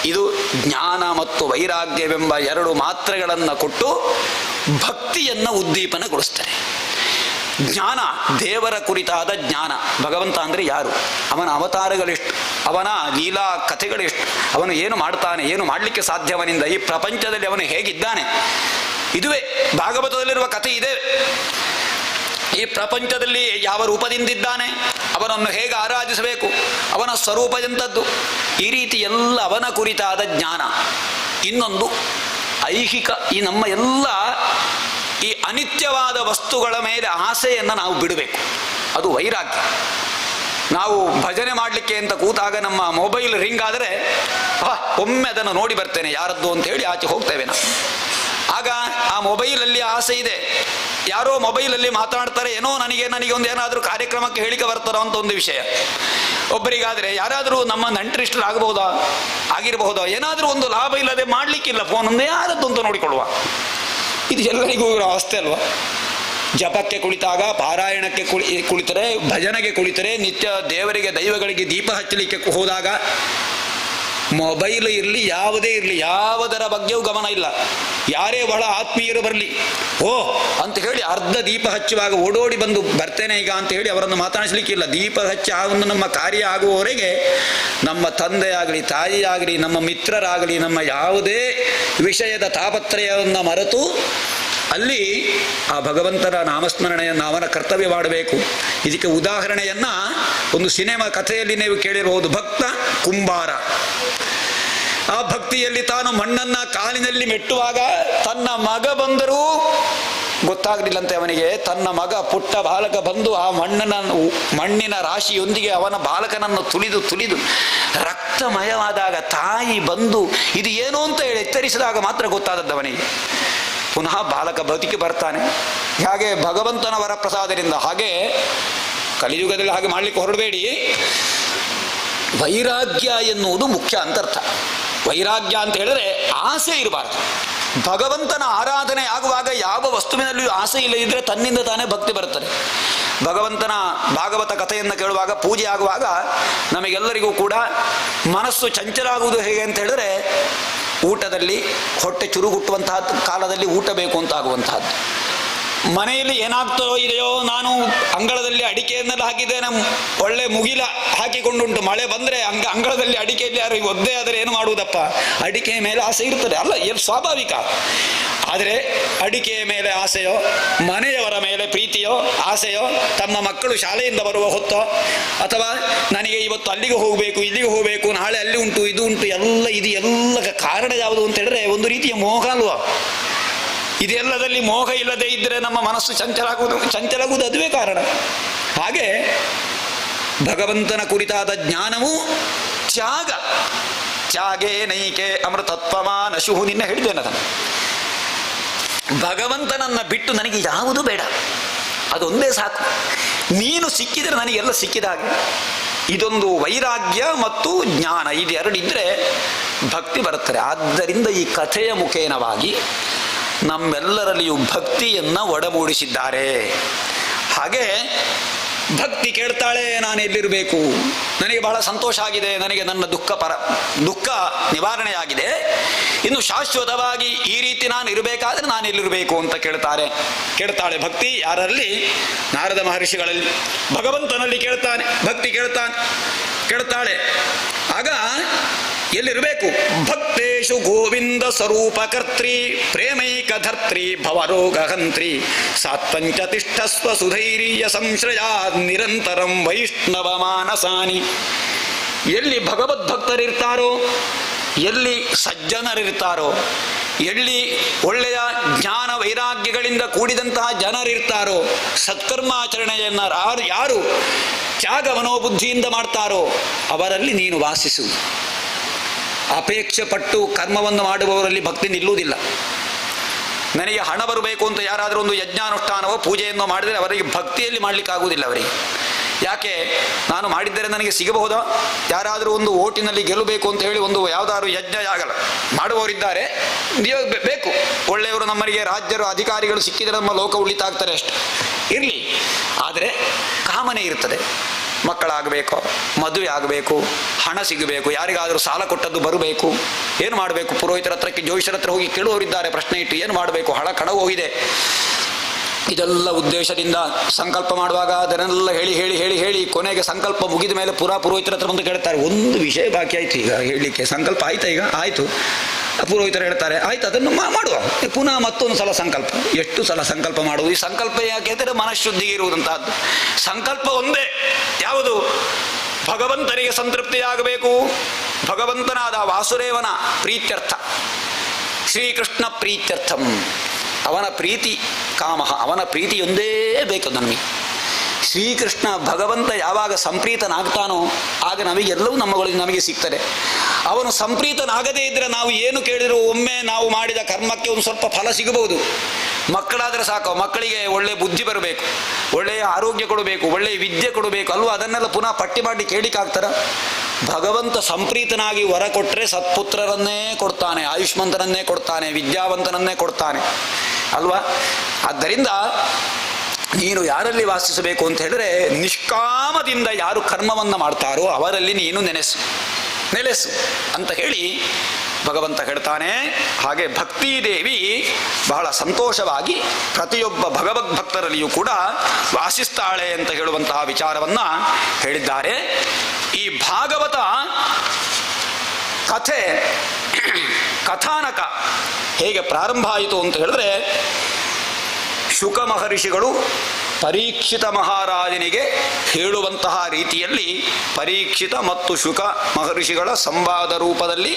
ಇದು ಜ್ಞಾನ ಮತ್ತು ವೈರಾಗ್ಯವೆಂಬ 2 ಮಾತ್ರೆಗಳನ್ನು ಕೊಟ್ಟು ಭಕ್ತಿಯನ್ನು ಉದ್ದೀಪನಗೊಳಿಸ್ತಾರೆ. ಜ್ಞಾನ, ದೇವರ ಕುರಿತಾದ ಜ್ಞಾನ. ಭಗವಂತ ಅಂದರೆ ಯಾರು, ಅವನ ಅವತಾರಗಳೆಷ್ಟು, ಅವನ ಲೀಲಾ ಕಥೆಗಳೆಷ್ಟು, ಅವನು ಏನು ಮಾಡ್ತಾನೆ, ಏನು ಮಾಡಲಿಕ್ಕೆ ಸಾಧ್ಯವನಿಂದ, ಈ ಪ್ರಪಂಚದಲ್ಲಿ ಅವನು ಹೇಗಿದ್ದಾನೆ, ಇದುವೇ ಭಾಗವತದಲ್ಲಿರುವ ಕಥೆ ಇದೆ. ಈ ಪ್ರಪಂಚದಲ್ಲಿ ಯಾವ ರೂಪದಿಂದಿದ್ದಾನೆ, ಅವನನ್ನು ಹೇಗೆ ಆರಾಧಿಸಬೇಕು, ಅವನ ಸ್ವರೂಪ ಎಂಥದ್ದು, ಈ ರೀತಿ ಎಲ್ಲ ಅವನ ಕುರಿತಾದ ಜ್ಞಾನ. ಇನ್ನೊಂದು ಐಹಿಕ, ಈ ನಮ್ಮ ಎಲ್ಲ ಈ ಅನಿತ್ಯವಾದ ವಸ್ತುಗಳ ಮೇಲೆ ಆಸೆಯನ್ನು ನಾವು ಬಿಡಬೇಕು. ಅದು ವೈರಾಗ್ಯ. ನಾವು ಭಜನೆ ಮಾಡಲಿಕ್ಕೆ ಅಂತ ಕೂತಾಗ ನಮ್ಮ ಮೊಬೈಲ್ ರಿಂಗ್ ಆದರೆ ಒಮ್ಮೆ ಅದನ್ನು ನೋಡಿ ಬರ್ತೇನೆ ಯಾರದ್ದು ಅಂತ ಹೇಳಿ ಆಚೆ ಹೋಗ್ತೇವೆ ನಾವು. ಆಗ ಆ ಮೊಬೈಲಲ್ಲಿ ಆಸೆ ಇದೆ, ಯಾರೋ ಮೊಬೈಲಲ್ಲಿ ಮಾತಾಡ್ತಾರೆ, ಏನೋ ನನಗೆ ಒಂದು ಏನಾದರೂ ಕಾರ್ಯಕ್ರಮಕ್ಕೆ ಹೇಳಿಕೆ ಬರ್ತಾರೋ ಅಂತ ಒಂದು ವಿಷಯ. ಒಬ್ಬರಿಗಾದರೆ ಯಾರಾದರೂ ನಮ್ಮ ನೆಂಟರಿಷ್ಟರಾಗಬಹುದಾ, ಆಗಿರಬಹುದಾ, ಏನಾದರೂ ಒಂದು ಲಾಭ ಇಲ್ಲದೆ ಮಾಡಲಿಕ್ಕಿಲ್ಲ, ಫೋನ್ ಒಂದೇ ಯಾರದ್ದು ಅಂತ ನೋಡಿಕೊಳ್ಳುವ. ಇದು ಎಲ್ಲರಿಗೂ ಅವಸ್ಥೆ ಅಲ್ವಾ? ಜಪಕ್ಕೆ ಕುಳಿತಾಗ, ಪಾರಾಯಣಕ್ಕೆ ಕುಳಿತರೆ, ಭಜನೆಗೆ ಕುಳಿತರೆ, ನಿತ್ಯ ದೇವರಿಗೆ ದೈವಗಳಿಗೆ ದೀಪ ಹಚ್ಚಲಿಕ್ಕೆ ಹೋದಾಗ ಮೊಬೈಲ್ ಇರಲಿ, ಯಾವುದೇ ಇರಲಿ, ಯಾವುದರ ಬಗ್ಗೆಯೂ ಗಮನ ಇಲ್ಲ. ಯಾರೇ ಬಹಳ ಆತ್ಮೀಯರು ಬರಲಿ, ಓ ಅಂತ ಹೇಳಿ ಅರ್ಧ ದೀಪ ಹಚ್ಚುವಾಗ ಓಡೋಡಿ ಬಂದು ಬರ್ತೇನೆ ಈಗ ಅಂತ ಹೇಳಿ ಅವರನ್ನು ಮಾತಾಡಿಸ್ಲಿಕ್ಕಿಲ್ಲ. ದೀಪ ಹಚ್ಚಿ ಆ ಒಂದು ನಮ್ಮ ಕಾರ್ಯ ಆಗುವವರೆಗೆ ನಮ್ಮ ತಂದೆ ಆಗಲಿ, ತಾಯಿ ಆಗಲಿ, ನಮ್ಮ ಮಿತ್ರರಾಗಲಿ, ನಮ್ಮ ಯಾವುದೇ ವಿಷಯದ ತಾಪತ್ರಯವನ್ನು ಮರೆತು ಅಲ್ಲಿ ಆ ಭಗವಂತನ ನಾಮಸ್ಮರಣೆಯನ್ನು, ಅವನ ಕರ್ತವ್ಯ ಮಾಡಬೇಕು. ಇದಕ್ಕೆ ಉದಾಹರಣೆಯನ್ನ ಒಂದು ಸಿನಿಮಾ ಕಥೆಯಲ್ಲಿ ನೀವು ಕೇಳಿರಬಹುದು. ಭಕ್ತ ಕುಂಬಾರ. ಆ ಭಕ್ತಿಯಲ್ಲಿ ತಾನು ಮಣ್ಣನ್ನ ಕಾಲಿನಲ್ಲಿ ಮೆಟ್ಟುವಾಗ ತನ್ನ ಮಗ ಬಂದರೂ ಗೊತ್ತಾಗಲಿಲ್ಲಂತೆ ಅವನಿಗೆ. ತನ್ನ ಮಗ ಪುಟ್ಟ ಬಾಲಕ ಬಂದು ಆ ಮಣ್ಣಿನ ರಾಶಿಯೊಂದಿಗೆ ಅವನ ಬಾಲಕನನ್ನು ತುಳಿದು ರಕ್ತಮಯವಾದಾಗ ತಾಯಿ ಬಂದು ಇದು ಏನು ಅಂತ ಹೇಳಿ ಎಚ್ಚರಿಸಿದಾಗ ಮಾತ್ರ ಗೊತ್ತಾದದ್ದು ಅವನಿಗೆ. ಪುನಃ ಬಾಲಕ ಬದುಕಿ ಬರ್ತಾನೆ. ಹಾಗೆ ಭಗವಂತನ ವರಪ್ರಸಾದದಿಂದ. ಹಾಗೆ ಕಲಿಯುಗದಲ್ಲಿ ಹಾಗೆ ಮಾಡಲಿಕ್ಕೆ ಹೊರಡಬೇಡಿ. ವೈರಾಗ್ಯ ಎನ್ನುವುದು ಮುಖ್ಯ ಅಂತರ್ಥ. ವೈರಾಗ್ಯ ಅಂತ ಹೇಳಿದ್ರೆ ಆಸೆ ಇರಬಾರ್ದು. ಭಗವಂತನ ಆರಾಧನೆ ಆಗುವಾಗ ಯಾವ ವಸ್ತುವಿನಲ್ಲಿಯೂ ಆಸೆ ಇಲ್ಲದಿದ್ದರೆ ತನ್ನಿಂದ ತಾನೇ ಭಕ್ತಿ ಬರುತ್ತದೆ. ಭಗವಂತನ ಭಾಗವತ ಕಥೆಯನ್ನು ಕೇಳುವಾಗ, ಪೂಜೆ ಆಗುವಾಗ ನಮಗೆಲ್ಲರಿಗೂ ಕೂಡ ಮನಸ್ಸು ಚಂಚಲ ಆಗುವುದು ಹೇಗೆ ಅಂತ ಹೇಳಿದ್ರೆ, ಊಟದಲ್ಲಿ ಹೊಟ್ಟೆ ಚುರುಗುಟ್ಟುವಂತಹದ್ದು ಕಾಲದಲ್ಲಿ ಊಟ ಬೇಕು ಅಂತ ಆಗುವಂತಹದ್ದು. ಮನೆಯಲ್ಲಿ ಏನಾಗ್ತೋ ಇದೆಯೋ, ನಾನು ಅಂಗಳದಲ್ಲಿ ಅಡಿಕೆಯನ್ನೆಲ್ಲ ಹಾಕಿದ್ದೇನೆ, ಒಳ್ಳೆ ಮುಗಿಲ ಹಾಕಿಕೊಂಡುಂಟು, ಮಳೆ ಬಂದರೆ ಅಂಗಳದಲ್ಲಿ ಅಡಿಕೆಯಲ್ಲಿ ಯಾರು ಒದ್ದೆ ಆದರೆ ಏನು ಮಾಡುವುದಪ್ಪ, ಅಡಿಕೆಯ ಮೇಲೆ ಆಸೆ ಇರ್ತದೆ ಅಲ್ಲ, ಏನು ಸ್ವಾಭಾವಿಕ. ಆದರೆ ಅಡಿಕೆಯ ಮೇಲೆ ಆಸೆಯೋ, ಮನೆಯವರ ಮೇಲೆ ಪ್ರೀತಿಯೋ ಆಸೆಯೋ, ತಮ್ಮ ಮಕ್ಕಳು ಶಾಲೆಯಿಂದ ಬರುವ ಹೊತ್ತೋ, ಅಥವಾ ನನಗೆ ಇವತ್ತು ಅಲ್ಲಿಗೆ ಹೋಗಬೇಕು, ಇಲ್ಲಿಗೆ ಹೋಗಬೇಕು, ನಾಳೆ ಅಲ್ಲಿ ಉಂಟು, ಇದು ಉಂಟು, ಎಲ್ಲ ಕಾರಣ ಯಾವುದು ಅಂತ ಹೇಳಿದ್ರೆ ಒಂದು ರೀತಿಯ ಮೋಹ ಅಲ್ವಾ? ಇದೆಲ್ಲದಲ್ಲಿ ಮೋಹ ಇಲ್ಲದೆ ಇದ್ದರೆ ನಮ್ಮ ಮನಸ್ಸು ಚಂಚಲಾಗುವುದು ಅದುವೇ ಕಾರಣ. ಹಾಗೆ ಭಗವಂತನ ಕುರಿತಾದ ಜ್ಞಾನವು ತ್ಯಾಗ. ತ್ಯಾಗೇ ನೈಕೆ ಅಮೃತತ್ವಮಾನಶುಹು. ನಿನ್ನೆ ಹೇಳಿದ್ದೇನೆ ಅದನ್ನು. ಭಗವಂತನನ್ನ ಬಿಟ್ಟು ನನಗೆ ಯಾವುದು ಬೇಡ, ಅದೊಂದೇ ಸಾಕು. ನೀನು ಸಿಕ್ಕಿದರೆ ನನಗೆಲ್ಲ ಸಿಕ್ಕಿದ ಹಾಗೆ. ಇದೊಂದು ವೈರಾಗ್ಯ ಮತ್ತು ಜ್ಞಾನ, ಇದೆರಡಿದ್ರೆ ಭಕ್ತಿ ಬರುತ್ತದೆ. ಆದ್ದರಿಂದ ಈ ಕಥೆಯ ಮುಖೇನವಾಗಿ ನಮ್ಮೆಲ್ಲರಲ್ಲಿಯೂ ಭಕ್ತಿಯನ್ನು ಒಡಮೂಡಿಸಿದ್ದಾರೆ. ಹಾಗೆ ಭಕ್ತಿ ಕೇಳ್ತಾಳೆ, ನಾನು ಎಲ್ಲಿರಬೇಕು, ನನಗೆ ಬಹಳ ಸಂತೋಷ ಆಗಿದೆ, ನನಗೆ ನನ್ನ ದುಃಖ ನಿವಾರಣೆಯಾಗಿದೆ, ಇನ್ನು ಶಾಶ್ವತವಾಗಿ ಈ ರೀತಿ ನಾನು ಇರಬೇಕಾದ್ರೆ ನಾನು ಎಲ್ಲಿರಬೇಕು ಅಂತ ಕೇಳ್ತಾಳೆ ಭಕ್ತಿ. ಯಾರಲ್ಲಿ? ನಾರದ ಮಹರ್ಷಿಗಳಲ್ಲಿ. ಭಗವಂತನಲ್ಲಿ ಕೇಳ್ತಾಳೆ. ಆಗ ಎಲ್ಲಿರಬೇಕು? ಭಕ್ತೇಶು ಗೋವಿಂದ ಸ್ವರೂಪ ಕರ್ತ್ರಿ ಪ್ರೇಮೈಕ ಧರ್ತ್ರಿ ಭವರೋಗಹಂತ್ರಿ ಸಾತ್ಪಂಚ ತಿಷ್ಠಸ್ವ ಸುಧೈರ್ಯ ಸಂಶ್ರಯಾ ನಿರಂತರಂ ವೈಷ್ಣವ ಮಾನಸಾನಿ. ಎಲ್ಲಿ ಭಗವದ್ಭಕ್ತರಿರ್ತಾರೋ, ಎಲ್ಲಿ ಸಜ್ಜನರಿರ್ತಾರೋ, ಎಲ್ಲಿ ಒಳ್ಳೆಯ ಜ್ಞಾನ ವೈರಾಗ್ಯಗಳಿಂದ ಕೂಡಿದಂತಹ ಜನರಿರ್ತಾರೋ, ಸತ್ಕರ್ಮಾಚರಣೆಯನ್ನು ಯಾರು ತ್ಯಾಗ ಮನೋಬುದ್ಧಿಯಿಂದ ಮಾಡ್ತಾರೋ ಅವರಲ್ಲಿ ನೀನು ವಾಸಿಸು. ಅಪೇಕ್ಷೆ ಪಟ್ಟು ಕರ್ಮವನ್ನು ಮಾಡುವವರಲ್ಲಿ ಭಕ್ತಿ ನಿಲ್ಲುವುದಿಲ್ಲ. ನನಗೆ ಹಣ ಬರಬೇಕು ಅಂತ ಯಾರಾದರೂ ಒಂದು ಯಜ್ಞಾನುಷ್ಠಾನವೋ ಪೂಜೆಯನ್ನು ಮಾಡಿದರೆ ಅವರಿಗೆ ಭಕ್ತಿಯಲ್ಲಿ ಮಾಡಲಿಕ್ಕಾಗುವುದಿಲ್ಲ. ಅವರಿಗೆ ಯಾಕೆ? ನಾನು ಮಾಡಿದ್ದರೆ ನನಗೆ ಸಿಗಬಹುದಾ? ಯಾರಾದರೂ ಒಂದು ಓಟಿನಲ್ಲಿ ಗೆಲ್ಲಬೇಕು ಅಂತ ಹೇಳಿ ಒಂದು ಯಾವುದಾದ್ರು ಯಜ್ಞ ಆಗಲ್ಲ ಮಾಡುವವರಿದ್ದಾರೆ, ಬೇಕು. ಒಳ್ಳೆಯವರು ನಮ್ಮರಿಗೆ ರಾಜ್ಯರು ಅಧಿಕಾರಿಗಳು ಸಿಕ್ಕಿದರೆ ನಮ್ಮ ಲೋಕ ಉಳಿತಾಗ್ತಾರೆ ಅಷ್ಟೆ, ಇರಲಿ. ಆದರೆ ಕಾಮನೆ ಇರ್ತದೆ, ಮಕ್ಕಳಾಗಬೇಕು, ಮದುವೆ ಆಗಬೇಕು, ಹಣ ಸಿಗಬೇಕು, ಯಾರಿಗಾದರೂ ಸಾಲ ಕೊಟ್ಟದ್ದು ಬರಬೇಕು. ಏನು ಮಾಡಬೇಕು? ಪುರೋಹಿತರ ಹತ್ರಕ್ಕೆ, ಜೋಯಿಷರ ಹತ್ರ ಹೋಗಿ ಕೇಳುವವರಿದ್ದಾರೆ ಪ್ರಶ್ನೆ ಇಟ್ಟು, ಏನು ಮಾಡಬೇಕು? ಹಣ ಕಳವು ಹೋಗಿದೆ. ಇದೆಲ್ಲ ಉದ್ದೇಶದಿಂದ ಸಂಕಲ್ಪ ಮಾಡುವಾಗ ಅದನ್ನೆಲ್ಲ ಹೇಳಿ ಹೇಳಿ ಹೇಳಿ ಹೇಳಿ ಕೊನೆಗೆ ಸಂಕಲ್ಪ ಮುಗಿದ ಮೇಲೆ ಪುರೋಹಿತರ ಹತ್ರ ಬಂದು ಕೇಳ್ತಾರೆ, ಒಂದು ವಿಷಯ ಬಾಕಿ ಆಯಿತು ಈಗ ಹೇಳಲಿಕ್ಕೆ, ಸಂಕಲ್ಪ ಆಯ್ತಾ? ಈಗ ಆಯಿತು. ಪುರೋಹಿತರು ಹೇಳ್ತಾರೆ, ಆಯ್ತು ಅದನ್ನು ಮಾಡುವ, ಪುನಃ ಮತ್ತೊಂದು ಸಲ ಸಂಕಲ್ಪ. ಎಷ್ಟು ಸಲ ಸಂಕಲ್ಪ ಮಾಡುವುದು? ಈ ಸಂಕಲ್ಪ ಯಾಕೆ ಅಂದರೆ ಮನಃಶುದ್ಧಿಗೆ ಇರುವುದಂತಹದ್ದು. ಸಂಕಲ್ಪ ಒಂದೇ, ಯಾವುದು? ಭಗವಂತನಿಗೆ ಸಂತೃಪ್ತಿಯಾಗಬೇಕು, ಭಗವಂತನಾದ ವಾಸುದೇವನ ಪ್ರೀತ್ಯರ್ಥ, ಶ್ರೀಕೃಷ್ಣ ಪ್ರೀತ್ಯರ್ಥಂ. ಅವನ ಪ್ರೀತಿ ಕಾಮ, ಅವನ ಪ್ರೀತಿಯೊಂದೇ ಬೇಕು ನಮಗೆ. ಶ್ರೀಕೃಷ್ಣ ಭಗವಂತ ಯಾವಾಗ ಸಂಪ್ರೀತನಾಗ್ತಾನೋ ಆಗ ನಮಗೆಲ್ಲವೂ ನಮಗೆ ಸಿಗ್ತದೆ. ಅವನು ಸಂಪ್ರೀತನಾಗದೇ ಇದ್ದರೆ ನಾವು ಏನು ಕೇಳಿದರೂ ಒಮ್ಮೆ ನಾವು ಮಾಡಿದ ಕರ್ಮಕ್ಕೆ ಒಂದು ಸ್ವಲ್ಪ ಫಲ ಸಿಗಬಹುದು. ಮಕ್ಕಳಾದರೆ ಸಾಕು, ಮಕ್ಕಳಿಗೆ ಒಳ್ಳೆಯ ಬುದ್ಧಿ ಬರಬೇಕು, ಒಳ್ಳೆಯ ಆರೋಗ್ಯ ಕೊಡಬೇಕು, ಒಳ್ಳೆಯ ವಿದ್ಯೆ ಕೊಡಬೇಕು ಅಲ್ವಾ? ಅದನ್ನೆಲ್ಲ ಪುನಃ ಪಟ್ಟಿ ಮಾಡಿ ಕೇಳಿಕಾಗ್ತಾರ? ಭಗವಂತ ಸಂಪ್ರೀತನಾಗಿ ವರ ಕೊಟ್ಟರೆ ಸತ್ಪುತ್ರರನ್ನೇ ಕೊಡ್ತಾನೆ, ಆಯುಷ್ಮಂತನನ್ನೇ ಕೊಡ್ತಾನೆ, ವಿದ್ಯಾವಂತನನ್ನೇ ಕೊಡ್ತಾನೆ ಅಲ್ವಾ? ಆದ್ದರಿಂದ ನೀನು ಯಾರಲ್ಲಿ ವಾಸಿಸಬೇಕು ಅಂತ ಹೇಳಿದ್ರೆ, ನಿಷ್ಕಾಮದಿಂದ ಯಾರು ಕರ್ಮವನ್ನು ಮಾಡ್ತಾರೋ ಅವರಲ್ಲಿ ನೀನು ನೆಲೆಸು ಅಂತ ಹೇಳಿ ಭಗವಂತ ಹೇಳ್ತಾನೆ. ಹಾಗೆ ಭಕ್ತಿದೇವಿ ಬಹಳ ಸಂತೋಷವಾಗಿ ಪ್ರತಿಯೊಬ್ಬ ಭಗವದ್ಭಕ್ತರಲ್ಲಿಯೂ ಕೂಡ ವಾಸಿಸ್ತಾಳೆ ಅಂತ ಹೇಳುವಂತಹ ವಿಚಾರವನ್ನು ಹೇಳಿದ್ದಾರೆ. ಈ ಭಾಗವತ ಕಥಾನಕ ಹೇಗೆ ಪ್ರಾರಂಭ ಆಯಿತು ಅಂತ ಹೇಳಿದ್ರೆ, ಶುಕ ಮಹರ್ಷಿಗಳು ಪರೀಕ್ಷಿತ ಮಹಾರಾಜನಿಗೆ ಹೇಳುವಂತಹ ರೀತಿಯಲ್ಲಿ ಪರೀಕ್ಷಿತ ಮತ್ತು ಶುಕ ಮಹರ್ಷಿಗಳ ಸಂವಾದ ರೂಪದಲ್ಲಿ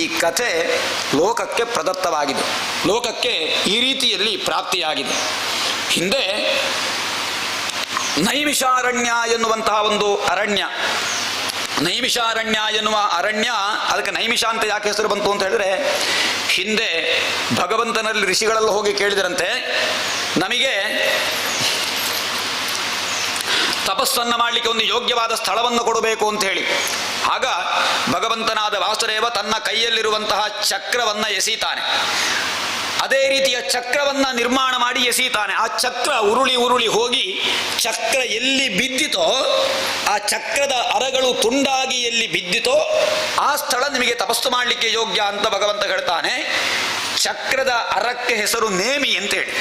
ಈ ಕಥೆ ಲೋಕಕ್ಕೆ ಪ್ರದತ್ತವಾಗಿದೆ, ಲೋಕಕ್ಕೆ ಈ ರೀತಿಯಲ್ಲಿ ಪ್ರಾಪ್ತಿಯಾಗಿದೆ. ಹಿಂದೆ ನೈಮಿಷಾರಣ್ಯ ಎನ್ನುವಂತಹ ಒಂದು ಅರಣ್ಯ, ನೈಮಿಷಾರಣ್ಯ ಎನ್ನುವ ಅರಣ್ಯ, ಅದಕ್ಕೆ ನೈಮಿಷ ಅಂತ ಯಾಕೆ ಹೆಸರು ಬಂತು ಅಂತ ಹೇಳಿದ್ರೆ, ಹಿಂದೆ ಭಗವಂತನಲ್ಲಿ ಋಷಿಗಳೆಲ್ಲ ಹೋಗಿ ಕೇಳಿದರಂತೆ, ನಮಗೆ ತಪಸ್ಸನ್ನು ಮಾಡಲಿಕ್ಕೆ ಒಂದು ಯೋಗ್ಯವಾದ ಸ್ಥಳವನ್ನು ಕೊಡಬೇಕು ಅಂತ ಹೇಳಿ. ಆಗ ಭಗವಂತನಾದ ವಾಸುದೇವ ತನ್ನ ಕೈಯಲ್ಲಿರುವಂತಹ ಚಕ್ರವನ್ನು ಎಸೀತಾನೆ. ಅದೇ ರೀತಿಯ ಚಕ್ರವನ್ನು ನಿರ್ಮಾಣ ಮಾಡಿ ಎಸೀತಾನೆ. ಆ ಚಕ್ರ ಉರುಳಿ ಉರುಳಿ ಹೋಗಿ ಚಕ್ರ ಎಲ್ಲಿ ಬಿದ್ದಿತೋ, ಆ ಚಕ್ರದ ಅರಗಳು ತುಂಡಾಗಿ ಎಲ್ಲಿ ಬಿದ್ದಿತೋ ಆ ಸ್ಥಳ ನಿಮಗೆ ತಪಸ್ಸು ಮಾಡಲಿಕ್ಕೆ ಯೋಗ್ಯ ಅಂತ ಭಗವಂತ ಹೇಳ್ತಾನೆ. ಚಕ್ರದ ಅರಕ್ಕೆ ಹೆಸರು ನೇಮಿ ಅಂತೇಳಿ.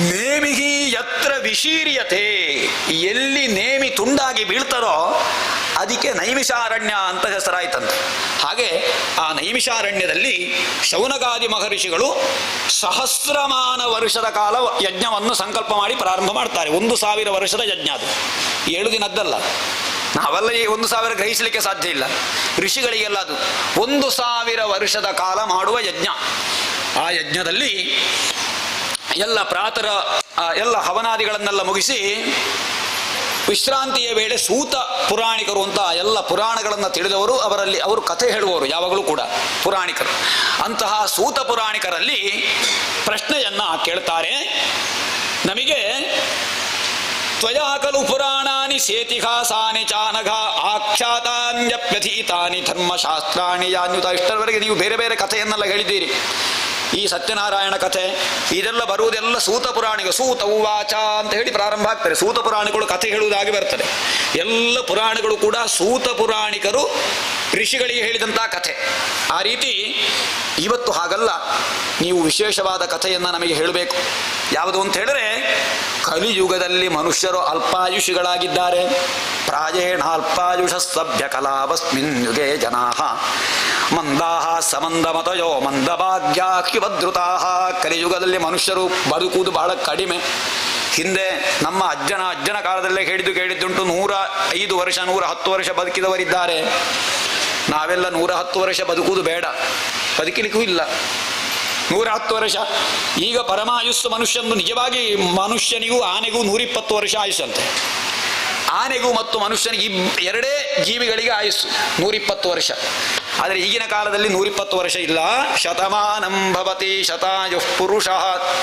ನೇಮಿಹಿ ಯತ್ರ ವಿಶೀರ್ಯತೆ, ಎಲ್ಲಿ ನೇಮಿ ತುಂಡಾಗಿ ಬೀಳ್ತಾರೋ ಅದಕ್ಕೆ ನೈಮಿಷಾರಣ್ಯ ಅಂತ ಹೆಸರಾಯ್ತಂತೆ. ಹಾಗೆ ಆ ನೈಮಿಷಾರಣ್ಯದಲ್ಲಿ ಶೌನಕಾದಿ ಮಹರ್ಷಿಗಳು ಸಹಸ್ರಮಾನ ವರ್ಷದ ಕಾಲ ಯಜ್ಞವನ್ನು ಸಂಕಲ್ಪ ಮಾಡಿ ಪ್ರಾರಂಭ ಮಾಡ್ತಾರೆ. 1000 ವರ್ಷದ ಯಜ್ಞ ಅದು, 7 ದಿನದ್ದಲ್ಲ. ನಾವೆಲ್ಲ ಈ 1000 ಗ್ರಹಿಸಲಿಕ್ಕೆ ಸಾಧ್ಯ ಇಲ್ಲ. ಋಷಿಗಳಿಗೆಲ್ಲ ಅದು 1000 ವರ್ಷದ ಕಾಲ ಮಾಡುವ ಯಜ್ಞ. ಆ ಯಜ್ಞದಲ್ಲಿ ಎಲ್ಲ ಎಲ್ಲ ಹವನಾದಿಗಳನ್ನೆಲ್ಲ ಮುಗಿಸಿ ವಿಶ್ರಾಂತಿಯ ವೇಳೆ ಸೂತ ಪುರಾಣಿಕರು ಅಂತ ಎಲ್ಲ ಪುರಾಣಗಳನ್ನು ತಿಳಿದವರು, ಅವರು ಕಥೆ ಹೇಳುವವರು ಯಾವಾಗಲೂ ಕೂಡ ಪುರಾಣಿಕರು. ಅಂತಹ ಸೂತ ಪುರಾಣಿಕರಲ್ಲಿ ಪ್ರಶ್ನೆಯನ್ನ ಕೇಳ್ತಾರೆ, ನಮಗೆ ತ್ವಯಾ ಖಲು ಪುರಾಣಾನಿ ಸೇತಿಹಾಸಾನಿ ಚಾನಘ ಆಖ್ಯಾತಾನ್ಯಪ್ಯಥೀತಾನಿ ಧರ್ಮಶಾಸ್ತ್ರಾಣಿ ಯಾನ್ಯುತ. ಇಷ್ಟರವರೆಗೆ ನೀವು ಬೇರೆ ಬೇರೆ ಕಥೆಯನ್ನೆಲ್ಲ ಹೇಳಿದ್ದೀರಿ. ಈ ಸತ್ಯನಾರಾಯಣ ಕಥೆ ಇದೆಲ್ಲ ಬರುವುದೆಲ್ಲ ಸೂತ ಪುರಾಣಿಗಳು. ಸೂತ ಉವಾಚ ಅಂತ ಹೇಳಿ ಪ್ರಾರಂಭ ಆಗ್ತಾರೆ. ಸೂತ ಪುರಾಣಿಗಳು ಕಥೆ ಹೇಳುವುದಾಗಿ ಬರ್ತದೆ. ಎಲ್ಲ ಪುರಾಣಿಗಳು ಕೂಡ ಸೂತ ಪುರಾಣಿಕರು ಋಷಿಗಳಿಗೆ ಹೇಳಿದಂತಹ ಕಥೆ. ಆ ರೀತಿ ಇವತ್ತು ಹಾಗಲ್ಲ. ನೀವು ವಿಶೇಷವಾದ ಕಥೆಯನ್ನು ನಮಗೆ ಹೇಳಬೇಕು. ಯಾವುದು ಅಂತ ಹೇಳಿದ್ರೆ, ಕಲಿಯುಗದಲ್ಲಿ ಮನುಷ್ಯರು ಅಲ್ಪಾಯುಷಿಗಳಾಗಿದ್ದಾರೆ. ಪ್ರಾಯೇಣ ಅಲ್ಪಾಯುಷ ಸಭ್ಯ ಕಲಾವಸ್ಮಿನ್ ಯುಗೆ ಜನಾಃ ಮಂದಾಹ ಸಮಂದಮತಯೋ ಮಂದಭಾಗ್ಯಾಖ್ಯುಭದ್ರುತಾಃ. ಕಲಿಯುಗದಲ್ಲಿ ಮನುಷ್ಯರು ಬದುಕುವುದು ಬಹಳ ಕಡಿಮೆ. ಹಿಂದೆ ನಮ್ಮ ಅಜ್ಜನ ಕಾಲದಲ್ಲೇ ಕೇಳಿದ್ದುಂಟು 105 ವರ್ಷ 110 ವರ್ಷ ಬದುಕಿದವರಿದ್ದಾರೆ. ನಾವೆಲ್ಲ 110 ವರ್ಷ ಬದುಕುವುದು ಬೇಡ, ಬದುಕಲಿಕ್ಕೂ ಇಲ್ಲ 110 ವರ್ಷ. ಈಗ ಪರಮಾಯುಸ್ಸು ಮನುಷ್ಯನು ನಿಜವಾಗಿ ಮನುಷ್ಯನಿಗೂ ಆನೆಗೂ 120 ವರ್ಷ ಆಯುಸ್ಸಂತೆ. ಆನೆಗೂ ಮತ್ತು ಮನುಷ್ಯನಿಗೆ ಎರಡೇ ಜೀವಿಗಳಿಗೆ ಆಯುಸ್ಸು 120 ವರ್ಷ. ಆದರೆ ಈಗಿನ ಕಾಲದಲ್ಲಿ 120 ವರ್ಷ ಇಲ್ಲ. ಶತಮಾನಂ ಭವತಿ ಶತಾಯು ಪುರುಷ.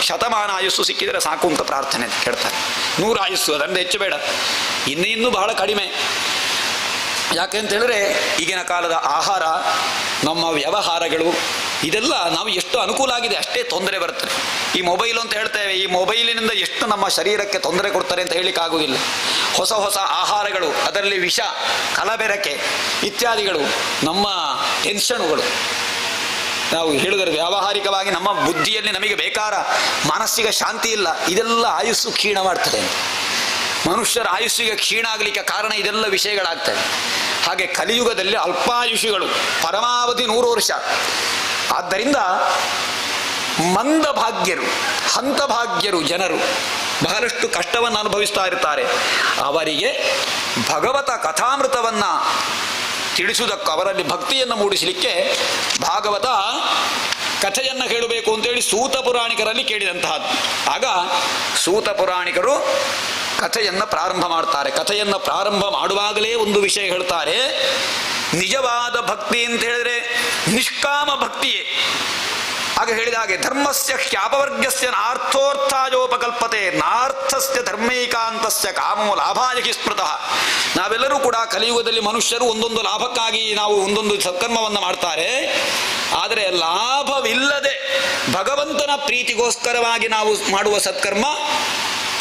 ಶತಮಾನ ಆಯುಸ್ಸು ಸಿಕ್ಕಿದರೆ ಸಾಕು ಅಂತ ಪ್ರಾರ್ಥನೆ ಕೇಳ್ತಾರೆ. 100 ಆಯುಸ್ಸು, ಅದರಿಂದ ಹೆಚ್ಚು ಬೇಡ. ಇನ್ನೂ ಬಹಳ ಕಡಿಮೆ. ಯಾಕೆ ಅಂತ ಹೇಳಿದ್ರೆ, ಈಗಿನ ಕಾಲದ ಆಹಾರ, ನಮ್ಮ ವ್ಯವಹಾರಗಳು, ಇದೆಲ್ಲ ನಾವು ಎಷ್ಟು ಅನುಕೂಲ ಆಗಿದೆ ಅಷ್ಟೇ ತೊಂದರೆ ಬರ್ತದೆ. ಈ ಮೊಬೈಲ್ ಅಂತ ಹೇಳ್ತೇವೆ, ಈ ಮೊಬೈಲಿನಿಂದ ಎಷ್ಟು ನಮ್ಮ ಶರೀರಕ್ಕೆ ತೊಂದರೆ ಕೊಡ್ತಾರೆ ಅಂತ ಹೇಳಲಿಕ್ಕಾಗುವುದಿಲ್ಲ. ಹೊಸ ಹೊಸ ಆಹಾರಗಳು, ಅದರಲ್ಲಿ ವಿಷ, ಕಲಬೆರಕೆ ಇತ್ಯಾದಿಗಳು, ನಮ್ಮ ಟೆನ್ಷನುಗಳು. ನಾವು ಹೇಳಿದರೆ ವ್ಯಾವಹಾರಿಕವಾಗಿ ನಮ್ಮ ಬುದ್ಧಿಯಲ್ಲಿ ನಮಗೆ ಬೇಕಾದ ಮಾನಸಿಕ ಶಾಂತಿ ಇಲ್ಲ. ಇದೆಲ್ಲ ಆಯುಸ್ಸು ಕ್ಷೀಣ ಮಾಡ್ತದೆ. ಮನುಷ್ಯರ ಆಯುಸ್ಸಿಗೆ ಕ್ಷೀಣ ಆಗಲಿಕ್ಕೆ ಕಾರಣ ಇದೆಲ್ಲ ವಿಷಯಗಳಾಗ್ತವೆ. ಹಾಗೆ ಕಲಿಯುಗದಲ್ಲಿ ಅಲ್ಪಾಯುಷಿಗಳು, ಪರಮಾವಧಿ 100 ವರ್ಷ. ಆದ್ದರಿಂದ ಮಂದಭಾಗ್ಯರು, ಹಂತಭಾಗ್ಯರು ಜನರು ಬಹಳಷ್ಟು ಕಷ್ಟವನ್ನು ಅನುಭವಿಸ್ತಾ ಇರ್ತಾರೆ. ಅವರಿಗೆ ಭಗವತ ಕಥಾಮೃತವನ್ನು ತಿಳಿಸುವುದಕ್ಕೂ ಅವರಲ್ಲಿ ಭಕ್ತಿಯನ್ನು ಮೂಡಿಸಲಿಕ್ಕೆ ಭಾಗವತ ಕಥೆಯನ್ನು ಕೇಳಬೇಕು ಅಂತೇಳಿ ಸೂತ ಪುರಾಣಿಕರಲ್ಲಿ ಕೇಳಿದಂತಹದ್ದು. ಆಗ ಸೂತ ಪುರಾಣಿಕರು ಕಥೆಯನ್ನು ಪ್ರಾರಂಭ ಮಾಡ್ತಾರೆ. ಕಥೆಯನ್ನು ಪ್ರಾರಂಭ ಮಾಡುವಾಗಲೇ ಒಂದು ವಿಷಯ ಹೇಳ್ತಾರೆ. ನಿಜವಾದ ಭಕ್ತಿ ಅಂತ ಹೇಳಿದ್ರೆ ನಿಷ್ಕಾಮ ಭಕ್ತಿಯೇ. ಆಗ ಹೇಳಿದ ಹಾಗೆ, ಧರ್ಮಸ್ಯ ಹ್ಯಾಪವರ್ಗಸ್ಯ ನಾರ್ಥೋರ್ಥಾಯೋಪಕಲ್ಪತೆ ನಾರ್ಥಸ್ಯ ಧರ್ಮೈಕಾಂತಸ್ಯ ಕಾಮೋ ಲಾಭಾಯ ಸ್ಮೃತಃ. ನಾವೆಲ್ಲರೂ ಕೂಡ ಕಲಿಯುಗದಲ್ಲಿ ಮನುಷ್ಯರು ಒಂದೊಂದು ಲಾಭಕ್ಕಾಗಿ ನಾವು ಒಂದೊಂದು ಸತ್ಕರ್ಮವನ್ನು ಮಾಡ್ತಾರೆ. ಆದರೆ ಲಾಭವಿಲ್ಲದೆ ಭಗವಂತನ ಪ್ರೀತಿಗೋಸ್ಕರವಾಗಿ ನಾವು ಮಾಡುವ ಸತ್ಕರ್ಮ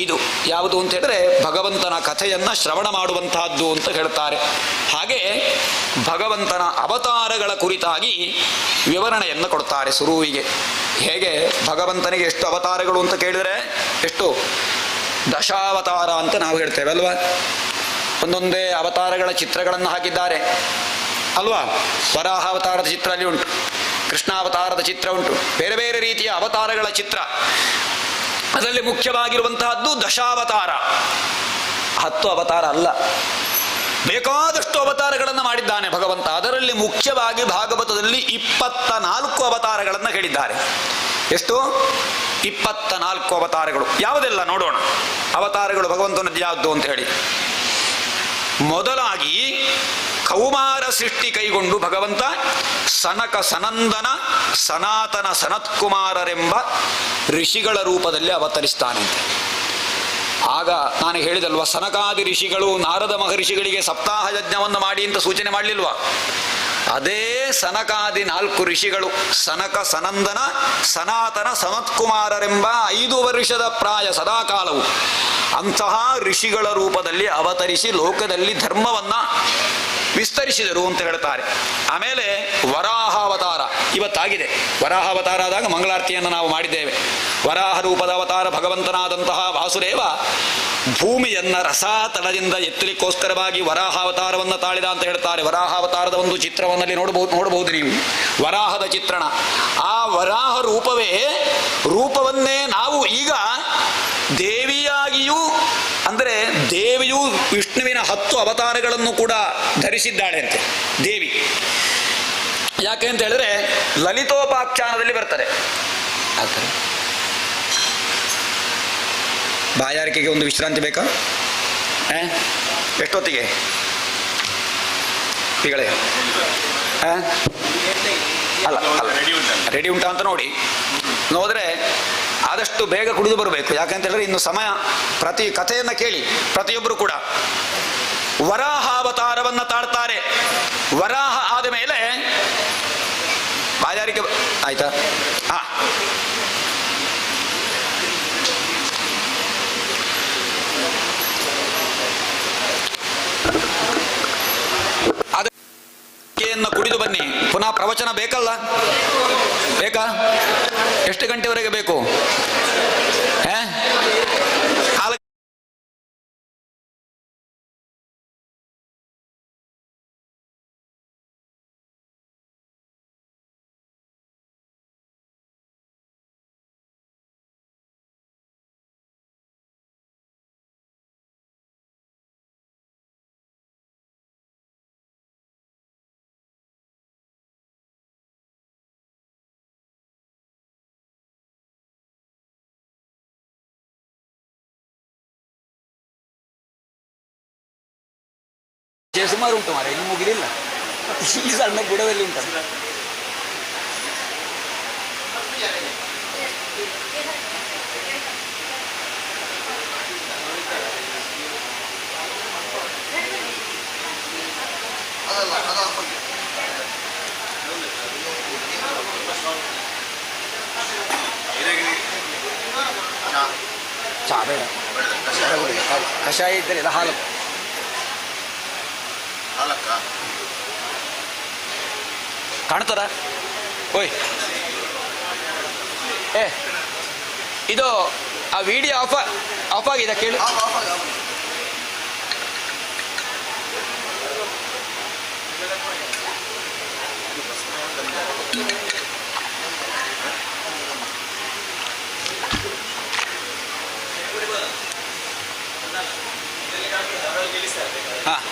ಇದು ಯಾವುದು ಅಂತ ಹೇಳಿದ್ರೆ ಭಗವಂತನ ಕಥೆಯನ್ನು ಶ್ರವಣ ಮಾಡುವಂತಹದ್ದು ಅಂತ ಹೇಳ್ತಾರೆ. ಹಾಗೆ ಭಗವಂತನ ಅವತಾರಗಳ ಕುರಿತಾಗಿ ವಿವರಣೆಯನ್ನು ಕೊಡ್ತಾರೆ ಶುರುವಿಗೆ. ಹೇಗೆ ಭಗವಂತನಿಗೆ ಎಷ್ಟು ಅವತಾರಗಳು ಅಂತ ಕೇಳಿದರೆ, ಎಷ್ಟು ದಶಾವತಾರ ಅಂತ ನಾವು ಹೇಳ್ತೇವೆ ಅಲ್ವಾ. ಒಂದೊಂದೇ ಅವತಾರಗಳ ಚಿತ್ರಗಳನ್ನು ಹಾಕಿದ್ದಾರೆ ಅಲ್ವಾ. ವರಾಹ ಅವತಾರದ ಚಿತ್ರ ಅಲ್ಲಿ ಉಂಟು, ಕೃಷ್ಣಾವತಾರದ ಚಿತ್ರ ಉಂಟು, ಬೇರೆ ಬೇರೆ ರೀತಿಯ ಅವತಾರಗಳ ಚಿತ್ರ. ಅದರಲ್ಲಿ ಮುಖ್ಯವಾಗಿರುವಂತಹದ್ದು ದಶಾವತಾರ. 10 ಅವತಾರ ಅಲ್ಲ, ಬೇಕಾದಷ್ಟು ಅವತಾರಗಳನ್ನು ಮಾಡಿದ್ದಾನೆ ಭಗವಂತ. ಅದರಲ್ಲಿ ಮುಖ್ಯವಾಗಿ ಭಾಗವತದಲ್ಲಿ 24 ಅವತಾರಗಳನ್ನು ಹೇಳಿದ್ದಾರೆ. ಎಷ್ಟು? 24 ಅವತಾರಗಳು. ಯಾವುದೆಲ್ಲ ನೋಡೋಣ. ಅವತಾರಗಳು ಭಗವಂತನದ್ದು ಯಾವುದು ಅಂತ ಹೇಳಿ. ಮೊದಲಾಗಿ ಕೌಮಾರ ಸೃಷ್ಟಿ ಕೈಗೊಂಡು ಭಗವಂತ ಸನಕ ಸನಂದನ ಸನಾತನ ಸನತ್ಕುಮಾರರೆಂಬ ಋಷಿಗಳ ರೂಪದಲ್ಲಿ ಅವತರಿಸ್ತಾನೆ. ಆಗ ನಾನು ಹೇಳಿದಲ್ವ, ಸನಕಾದಿ ಋಷಿಗಳು ನಾರದ ಮಹರ್ಷಿಗಳಿಗೆ ಸಪ್ತಾಹ ಯಜ್ಞವನ್ನು ಮಾಡಿ ಅಂತ ಸೂಚನೆ ಮಾಡಲಿಲ್ವಾ? ಅದೇ ಸನಕಾದಿ 4 ಋಷಿಗಳು ಸನಕ ಸನಂದನ ಸನಾತನ ಸನತ್ಕುಮಾರರೆಂಬ 5 ವರ್ಷದ ಪ್ರಾಯ ಸದಾಕಾಲವು ಅಂತಹ ಋಷಿಗಳ ರೂಪದಲ್ಲಿ ಅವತರಿಸಿ ಲೋಕದಲ್ಲಿ ಧರ್ಮವನ್ನ ವಿಸ್ತರಿಸಿದರು ಅಂತ ಹೇಳ್ತಾರೆ. ಆಮೇಲೆ ವರಾಹಾವತಾರ ಇವತ್ತಾಗಿದೆ. ವರಾಹಾವತಾರ ಆದಾಗ ಮಂಗಳಾರತಿಯನ್ನು ನಾವು ಮಾಡಿದ್ದೇವೆ. ವರಾಹ ರೂಪದ ಅವತಾರ ಭಗವಂತನಾದಂತಹ ವಾಸುದೇವ ಭೂಮಿಯನ್ನ ರಸಾತಳದಿಂದ ಎತ್ತಲಿಕ್ಕೋಸ್ಕರವಾಗಿ ವರಾಹಾವತಾರವನ್ನು ತಾಳಿದ ಅಂತ ಹೇಳ್ತಾರೆ. ವರಾಹಾವತಾರದ ಒಂದು ಚಿತ್ರವನ್ನಲ್ಲಿ ನೋಡಬಹುದು ನೀವು, ವರಾಹದ ಚಿತ್ರಣ. ಆ ವರಾಹ ರೂಪವನ್ನೇ ನಾವು ಈಗ ದೇವಿಯಾಗಿಯೂ, ಅಂದರೆ ದೇವಿಯು ವಿಷ್ಣುವಿನ 10 ಅವತಾರಗಳನ್ನು ಕೂಡ ಧರಿಸಿದ್ದಾಳೆ ಅಂತೆ ದೇವಿ. ಯಾಕೆ ಅಂತ ಹೇಳಿದ್ರೆ ಲಲಿತೋಪಾಖ್ಯಾನದಲ್ಲಿ ಬರ್ತದೆ. ಬಾಯಾರಿಕೆಗೆ ಒಂದು ವಿಶ್ರಾಂತಿ ಬೇಕಾ? ಎಷ್ಟೊತ್ತಿಗೆ ಈಗಳೇ ಅಲ್ಲ ರೆಡಿ ಉಂಟಾ ಅಂತ ನೋಡಿದ್ರೆ ಆದಷ್ಟು ಬೇಗ ಕುಡಿದು ಬರಬೇಕು. ಯಾಕಂತ ಹೇಳಿದ್ರೆ ಇನ್ನು ಸಮಯ. ಪ್ರತಿ ಕಥೆಯನ್ನು ಕೇಳಿ ಪ್ರತಿಯೊಬ್ಬರು ಕೂಡ. ವರಾಹಾವತಾರವನ್ನು ತಾಳ್ತಾರೆ. ವರಾಹ ಆದ ಮೇಲೆ ಬಾಯಾರಿಕೆ ಆಯಿತಾ? ಹಾಂ, ಅದನ್ನು ಕುಡಿದು ಬನ್ನಿ. ಪುನಃ ಪ್ರವಚನ ಬೇಕಲ್ಲ? ಬೇಕಾ? ಎಷ್ಟು ಗಂಟೆವರೆಗೆ ಬೇಕು? ಸುಮಾರು ಉಂಟು ಮಾರೆ, ಇನ್ನು ಮುಗಿಲಿಲ್ಲ. ಈ ಸಣ್ಣ ಬುಡದಲ್ಲಿ ಉಂಟು. ಚಾ ಬೇಡ, ಕಷಾಯ ಇದ್ದರೆ ಇಲ್ಲ, ಹಾಲು. ಕಾಣ್ತದ? ಓಯ್ ಇದು ಆ ವಿಡಿಯೋ ಆಫ್ ಆಗಿದೆ ಕೇಳು. ಹಾಂ,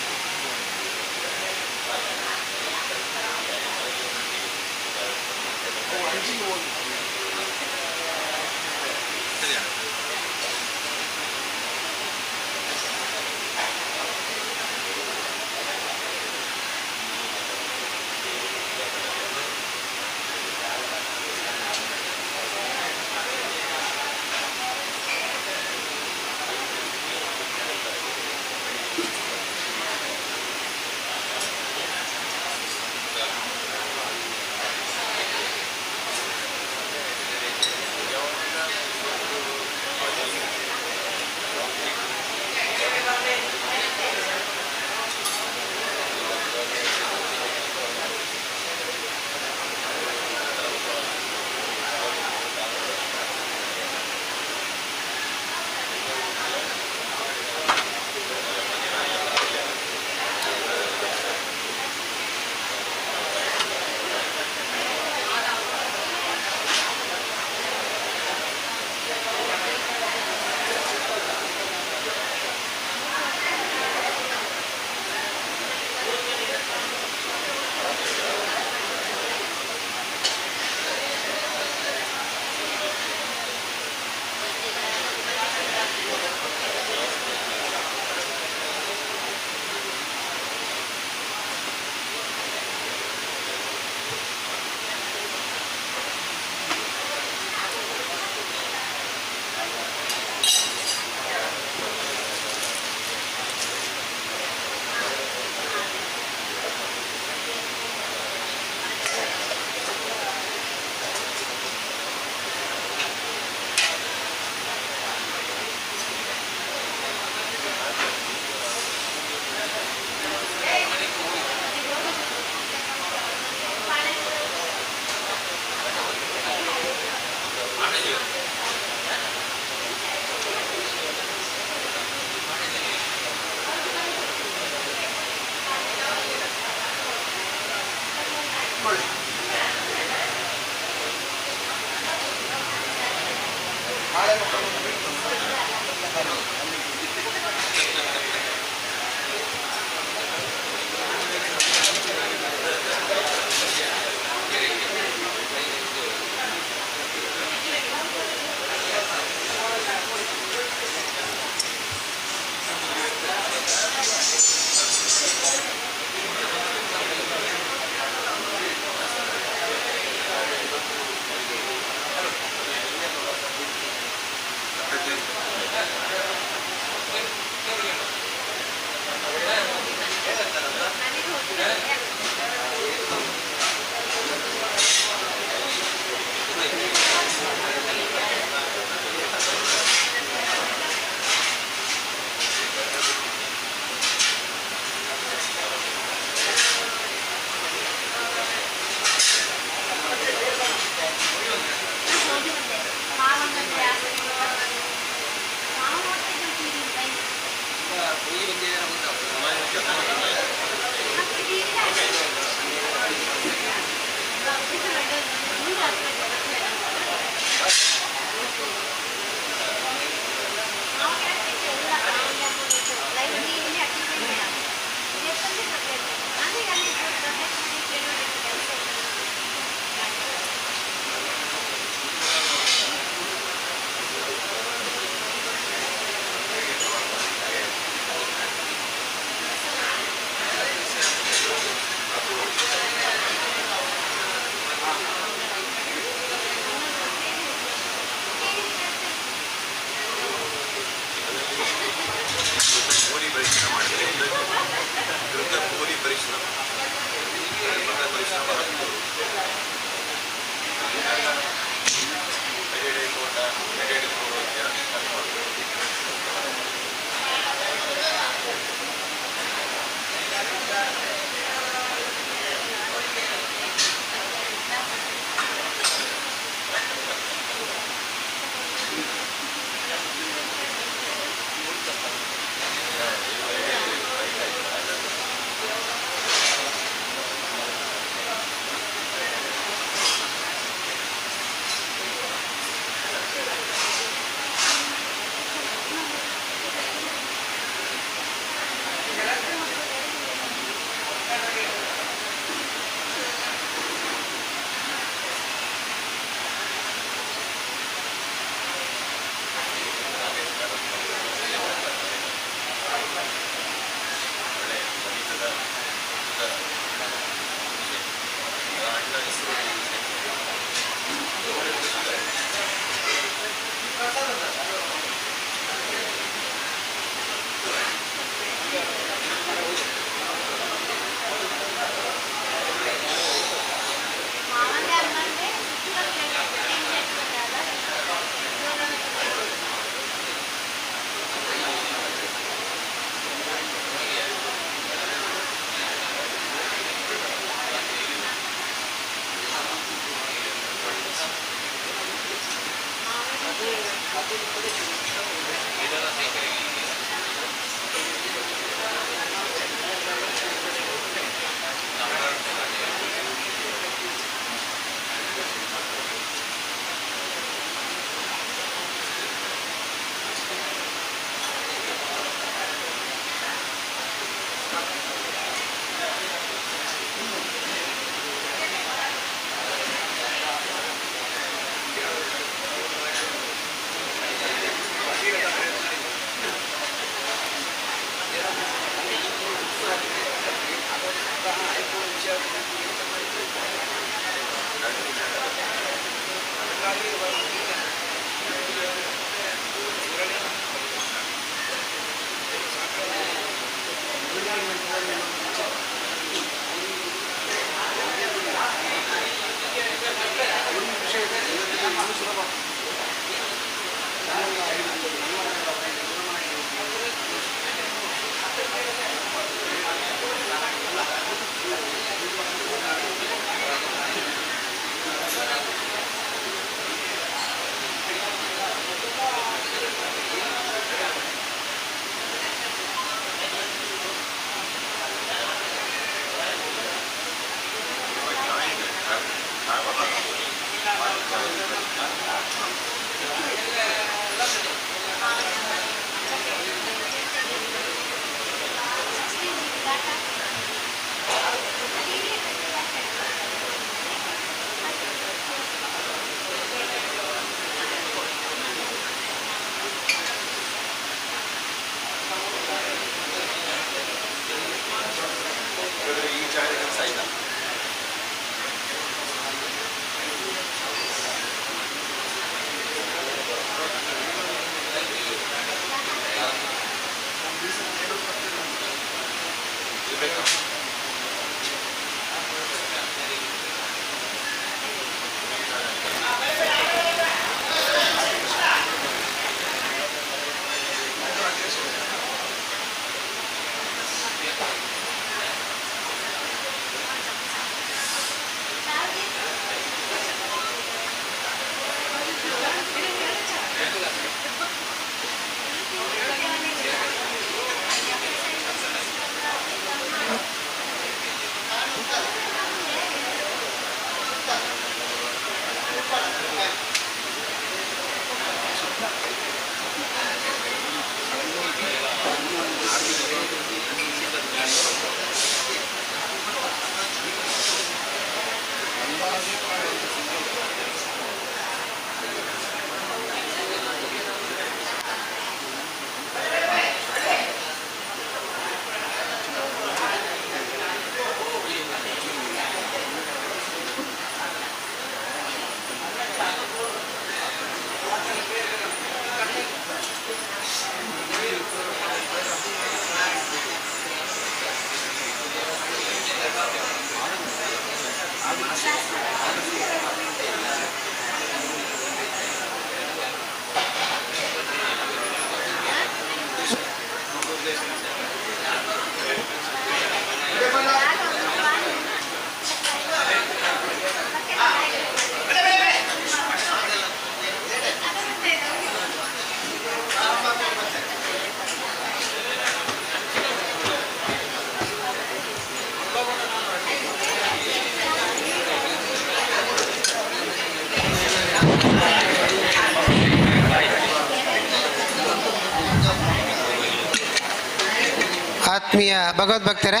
ಆತ್ಮೀಯ ಭಗವದ್ಭಕ್ತರೇ,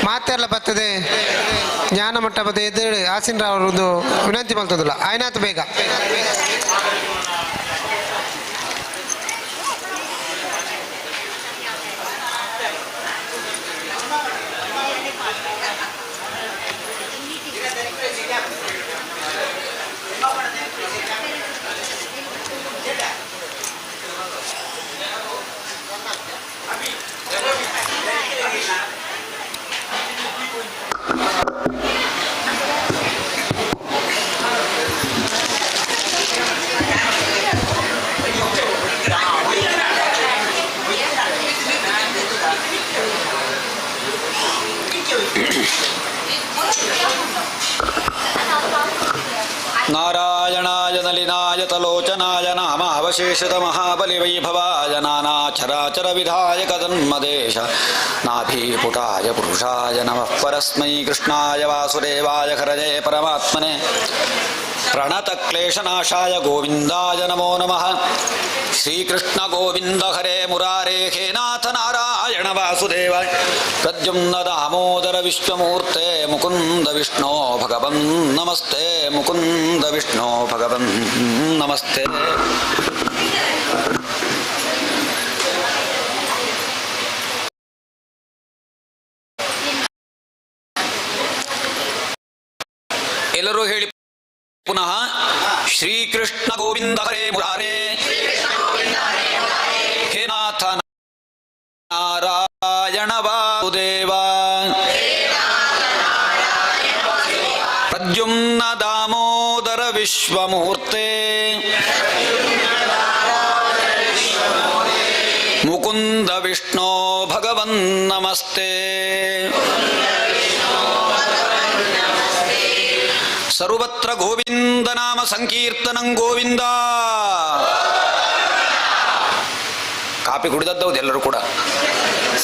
ಮಾತೆಲ್ಲ ಬರ್ತದೆ ಜ್ಞಾನ ಮಂಟಪದ ಎದುರು ಆಸೀನರಾವ್ ಅವರದ್ದು ವಿನಂತಿ ಮಾಡ್ತದಲ್ಲ ಆಯ್ನಾತ್ ಬೇಗ. ನಾರಾಯಣಾಯ ನಲಿನಾಯ ತಲೋಚನಾಯ ನಾಮಾವಶೇಷದ ಮಹಾಬಲಿವೈಭವಾಯ ನಾನಾಚರಾಚರ ವಿಧಾಯಕ ತನ್ಮದೇಶ ನಾಭೀಪುಟಾಯ ಪುರುಷಾಯ ನಮಃ ಪರಸ್ಮೈ ಕೃಷ್ಣಾಯ ವಾಸುದೇವಾಯ ಹರಯೇ ಪರಮಾತ್ಮನೆ ಪ್ರಣತಕ್ಲೇಶನಾಶಾಯ ಗೋವಿಂದಾಯ ನಮೋ ನಮಃ. ಶ್ರೀಕೃಷ್ಣ ಗೋವಿಂದ ಹರೇ ಮುರಾರೇ ಹೇ ನಾಥ ನಾರಾಯಣ ವಾಸುದೇವಾಯ ಪ್ರದ್ಯುಮ್ನ ದಾಮೋದರ ವಿಶ್ವಮೂರ್ತೆ ಮುಕುಂದ ವಿಷ್ಣೋ ಭಗವನ್ ನಮಸ್ತೆ ಮುಕುಂದ ವಿಷ್ಣೋ ಭಗವನ್ ನಮಸ್ತೆ. ಎಲ್ಲರೂ ಹೇಳಿ ಪುನಃ ಶ್ರೀಕೃಷ್ಣ ಗೋವಿಂದ ಹರೇ ಮುರಾರೇ ಹೇ ನಾಥ ನಾರಾಯಣ ವಾಸುದೇವಾಯ ವಾಸುದೇವ ಪ್ರದ್ಯುಮ್ನ ದಾಮೋದರ ವಿಶ್ವಮೂರ್ತೆ ಮುಕುಂದ ವಿಷ್ಣೋ ಭಗವನ್ ನಮಸ್ತೆ. ಸರ್ವತ್ರ ಗೋವಿಂದ ನಾಮ ಸಂಕೀರ್ತನಂ ಗೋವಿಂದ. ಕಾಪಿ ಕುಡಿದದ್ದೌದು ಎಲ್ಲರೂ ಕೂಡ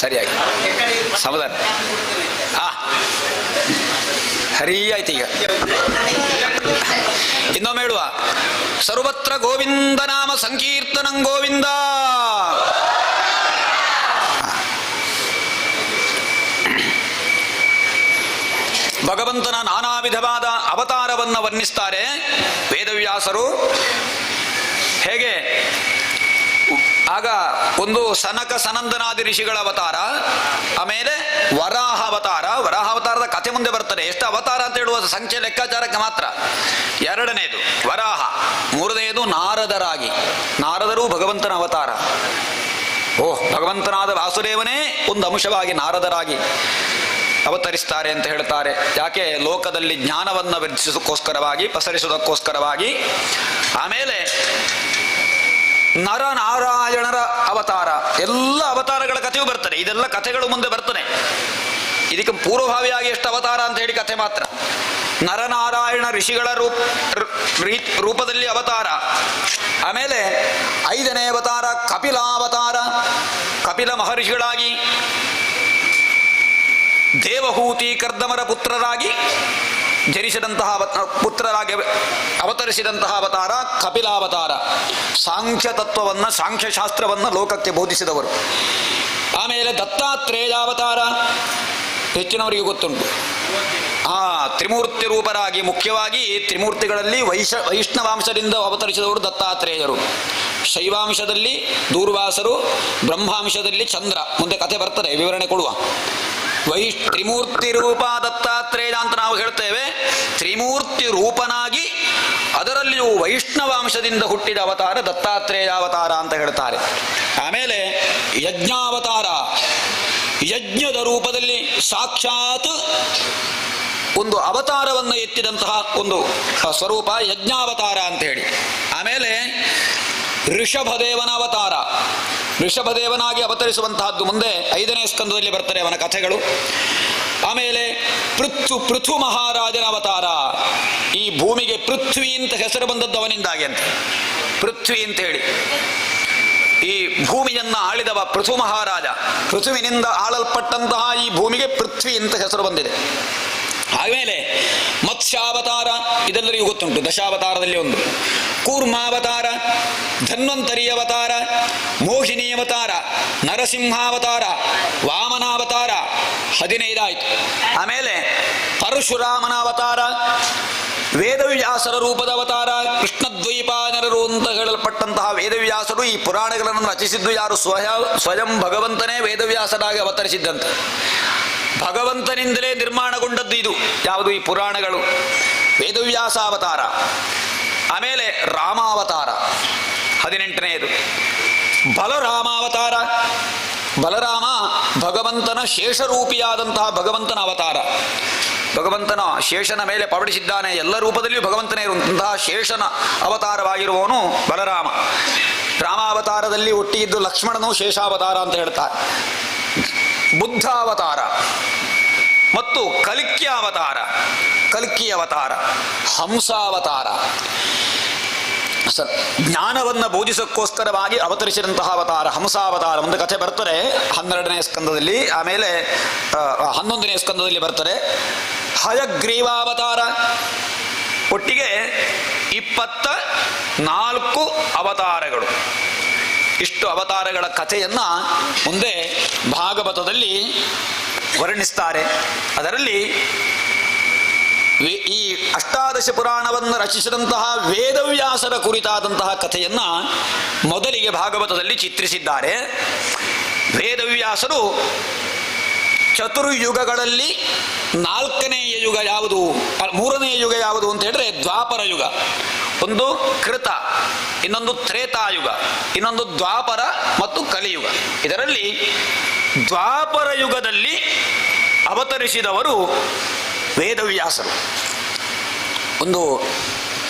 ಸರಿಯಾಗಿ ಸಮಾಧಾನ. ಹರಿ ಆಯ್ತು. ಈಗ ಇನ್ನೊಮ್ಮೆ ಹೇಳುವ, ಸರ್ವತ್ರ ಗೋವಿಂದ ನಾಮ ಸಂಕೀರ್ತನಂ ಗೋವಿಂದ. ಭಗವಂತನ ನಾನಾ ವಿಧವಾದ ಅವತಾರವನ್ನು ವರ್ಣಿಸ್ತಾರೆ ವೇದವ್ಯಾಸರು. ಹೇಗೆ? ಆಗ ಒಂದು ಸನಕ ಸನಂದನಾದಿ ಋಷಿಗಳ ಅವತಾರ, ಆಮೇಲೆ ವರಾಹ ಅವತಾರ. ವರಾಹ ಅವತಾರದ ಕಥೆ ಮುಂದೆ ಬರ್ತದೆ. ಎಷ್ಟು ಅವತಾರ ಅಂತ ಹೇಳುವ ಸಂಖ್ಯೆ ಲೆಕ್ಕಾಚಾರಕ್ಕೆ ಮಾತ್ರ. ಎರಡನೇದು ವರಾಹ, ಮೂರನೆಯದು ನಾರದರಾಗಿ. ನಾರದರು ಭಗವಂತನ ಅವತಾರ. ಭಗವಂತನಾದ ವಾಸುದೇವನೇ ಒಂದು ಅಂಶವಾಗಿ ನಾರದರಾಗಿ ಅವತರಿಸ್ತಾರೆ ಅಂತ ಹೇಳ್ತಾರೆ. ಯಾಕೆ? ಲೋಕದಲ್ಲಿ ಜ್ಞಾನವನ್ನು ವೃದ್ಧಿಸೋದಕ್ಕೋಸ್ಕರವಾಗಿ, ಪಸರಿಸೋದಕ್ಕೋಸ್ಕರವಾಗಿ. ಆಮೇಲೆ ನರನಾರಾಯಣರ ಅವತಾರ. ಎಲ್ಲ ಅವತಾರಗಳ ಕಥೆಯೂ ಬರ್ತದೆ. ಇದೆಲ್ಲ ಕಥೆಗಳು ಮುಂದೆ ಬರ್ತದೆ. ಇದಕ್ಕೆ ಪೂರ್ವಭಾವಿಯಾಗಿ ಎಷ್ಟು ಅವತಾರ ಅಂತ ಹೇಳಿ ಕಥೆ ಮಾತ್ರ. ನರನಾರಾಯಣ ಋಷಿಗಳ ರೂಪದಲ್ಲಿ ಅವತಾರ. ಆಮೇಲೆ 5ನೇ ಅವತಾರ ಕಪಿಲಾವತಾರ. ಕಪಿಲ ಮಹರ್ಷಿಗಳಾಗಿ ದೇವಹೂತಿ ಕರ್ದಮರ ಪುತ್ರರಾಗಿ ಜನಿಸಿದಂತಹ ಪುತ್ರರಾಗಿ ಅವತರಿಸಿದಂತಹ ಅವತಾರ ಕಪಿಲಾವತಾರ. ಸಾಂಖ್ಯ ತತ್ವವನ್ನು, ಸಾಂಖ್ಯಶಾಸ್ತ್ರವನ್ನು ಲೋಕಕ್ಕೆ ಬೋಧಿಸಿದವರು. ಆಮೇಲೆ ದತ್ತಾತ್ರೇಯ ಅವತಾರ, ಹೆಚ್ಚಿನವರಿಗೆ ಗೊತ್ತುಂಟು. ತ್ರಿಮೂರ್ತಿ ರೂಪರಾಗಿ, ಮುಖ್ಯವಾಗಿ ತ್ರಿಮೂರ್ತಿಗಳಲ್ಲಿ ವೈಷ್ಣವಾಂಶದಿಂದ ಅವತರಿಸಿದವರು ದತ್ತಾತ್ರೇಯರು. ಶೈವಾಂಶದಲ್ಲಿ ದೂರ್ವಾಸರು, ಬ್ರಹ್ಮಾಂಶದಲ್ಲಿ ಚಂದ್ರ. ಮುಂದೆ ಕಥೆ ಬರ್ತದೆ, ವಿವರಣೆ ಕೊಡುವ. ತ್ರಿಮೂರ್ತಿ ರೂಪ ದತ್ತಾತ್ರೇಯ ಅಂತ ನಾವು ಹೇಳ್ತೇವೆ. ತ್ರಿಮೂರ್ತಿ ರೂಪನಾಗಿ ಅದರಲ್ಲಿಯೂ ವೈಷ್ಣವಾಂಶದಿಂದ ಹುಟ್ಟಿದ ಅವತಾರ ದತ್ತಾತ್ರೇಯ ಅವತಾರ ಅಂತ ಹೇಳ್ತಾರೆ. ಆಮೇಲೆ ಯಜ್ಞಾವತಾರ, ಯಜ್ಞದ ರೂಪದಲ್ಲಿ ಸಾಕ್ಷಾತ್ ಒಂದು ಅವತಾರವನ್ನು ಎತ್ತಿದಂತಹ ಒಂದು ಸ್ವರೂಪ ಯಜ್ಞಾವತಾರ ಅಂತ ಹೇಳಿ. ಆಮೇಲೆ ಋಷಭದೇವನ ಅವತಾರ, ಋಷಭದೇವನಾಗಿ ಅವತರಿಸುವಂತಹದ್ದು ಮುಂದೆ 5ನೇ ಸ್ಕಂದದಲ್ಲಿ ಬರ್ತಾರೆ ಅವನ ಕಥೆಗಳು. ಆಮೇಲೆ ಪೃಥು ಮಹಾರಾಜನ ಅವತಾರ. ಈ ಭೂಮಿಗೆ ಪೃಥ್ವಿ ಅಂತ ಹೆಸರು ಬಂದದ್ದು ಅವನಿಂದಾಗಿ ಅಂತ. ಪೃಥ್ವಿ ಅಂತ ಹೇಳಿ ಈ ಭೂಮಿಯನ್ನ ಆಳಿದವ ಪೃಥು ಮಹಾರಾಜ. ಪೃಥುವಿನಿಂದ ಆಳಲ್ಪಟ್ಟಂತಹ ಈ ಭೂಮಿಗೆ ಪೃಥ್ವಿ ಅಂತ ಹೆಸರು ಬಂದಿದೆ. ಆಮೇಲೆ ಮತ್ಸ್ಯಾವತಾರ, ಇದೆಲ್ಲರಿಗೂ ಗೊತ್ತುಂಟು, ದಶಾವತಾರದಲ್ಲಿ ಒಂದು. ಕೂರ್ಮಾವತಾರ, ಧನ್ವಂತರಿ ಅವತಾರ, ಮೋಹಿನಿ ಅವತಾರ, ನರಸಿಂಹಾವತಾರ, ವಾಮನಾವತಾರ, 15 ಆಯಿತು. ಆಮೇಲೆ ಪರಶುರಾಮನ ಅವತಾರ, ವೇದವ್ಯಾಸರ ರೂಪದ ಅವತಾರ. ಕೃಷ್ಣದ್ವೈಪಾಯನರು ಅಂತ ಹೇಳಲ್ಪಟ್ಟಂತಹ ವೇದವ್ಯಾಸರು ಈ ಪುರಾಣಗಳನ್ನು ರಚಿಸಿದ್ದು ಯಾರು? ಸ್ವಯಂ ಭಗವಂತನೇ ವೇದವ್ಯಾಸರಾಗಿ ಅವತರಿಸಿದ್ದಂತೆ. ಭಗವಂತನಿಂದಲೇ ನಿರ್ಮಾಣಗೊಂಡದ್ದು ಇದು ಯಾವುದು? ಈ ಪುರಾಣಗಳು. ವೇದವ್ಯಾಸ ಅವತಾರ. ಆಮೇಲೆ ರಾಮಾವತಾರ 18ನೇದು. ಬಲರಾಮಾವತಾರ. ಬಲರಾಮ ಭಗವಂತನ ಶೇಷರೂಪಿಯಾದಂತಹ ಭಗವಂತನ ಅವತಾರ. ಭಗವಂತನ ಶೇಷನ ಮೇಲೆ ಪವಡಿಸಿದ್ದಾನೆ. ಎಲ್ಲ ರೂಪದಲ್ಲಿಯೂ ಭಗವಂತನೇ ಇರುವಂತಹ ಶೇಷನ ಅವತಾರವಾಗಿರುವವನು ಬಲರಾಮ. ರಾಮಾವತಾರದಲ್ಲಿ ಒಟ್ಟಿಗಿದ್ದು ಲಕ್ಷ್ಮಣನು ಶೇಷಾವತಾರ ಅಂತ ಹೇಳ್ತಾರೆ. ಬುದ್ಧಾವತಾರ ಮತ್ತು ಕಲ್ಕಿ ಅವತಾರ, ಕಲ್ಕಿ ಅವತಾರ, ಹಂಸಾವತಾರ. ಜ್ಞಾನವನ್ನು ಬೋಧಿಸೋಕ್ಕೋಸ್ಕರವಾಗಿ ಅವತರಿಸಿದಂತಹ ಅವತಾರ ಹಂಸಾವತಾರ. ಒಂದು ಕಥೆ ಬರ್ತಾರೆ 12ನೇ ಸ್ಕಂದದಲ್ಲಿ. ಆಮೇಲೆ 11ನೇ ಸ್ಕಂದದಲ್ಲಿ ಬರ್ತಾರೆ ಹಯಗ್ರೀವಾವತಾರ. ಒಟ್ಟಿಗೆ 24 ಅವತಾರಗಳು. ಇಷ್ಟು ಅವತಾರಗಳ ಕಥೆಯನ್ನ ಮುಂದೆ ಭಾಗವತದಲ್ಲಿ ವರ್ಣಿಸ್ತಾರೆ. ಅದರಲ್ಲಿ ಈ ಅಷ್ಟಾದಶ ಪುರಾಣವನ್ನು ರಚಿಸಿದಂತಹ ವೇದವ್ಯಾಸರ ಕುರಿತಾದಂತಹ ಕಥೆಯನ್ನ ಮೊದಲಿಗೆ ಭಾಗವತದಲ್ಲಿ ಚಿತ್ರಿಸಿದ್ದಾರೆ. ವೇದವ್ಯಾಸರು ಚತುರ್ಯುಗಗಳಲ್ಲಿ 4ನೆಯ ಯುಗ ಯಾವುದು, 3ನೇ ಯುಗ ಯಾವುದು ಅಂತ ಹೇಳಿದ್ರೆ ದ್ವಾಪರ ಯುಗ. ಒಂದು ಕೃತ, ಇನ್ನೊಂದು ತ್ರೇತಾಯುಗ, ಇನ್ನೊಂದು ದ್ವಾಪರ ಮತ್ತು ಕಲಿಯುಗ. ಇದರಲ್ಲಿ ದ್ವಾಪರ ಯುಗದಲ್ಲಿ ಅವತರಿಸಿದವರು ವೇದವ್ಯಾಸರು. ಒಂದು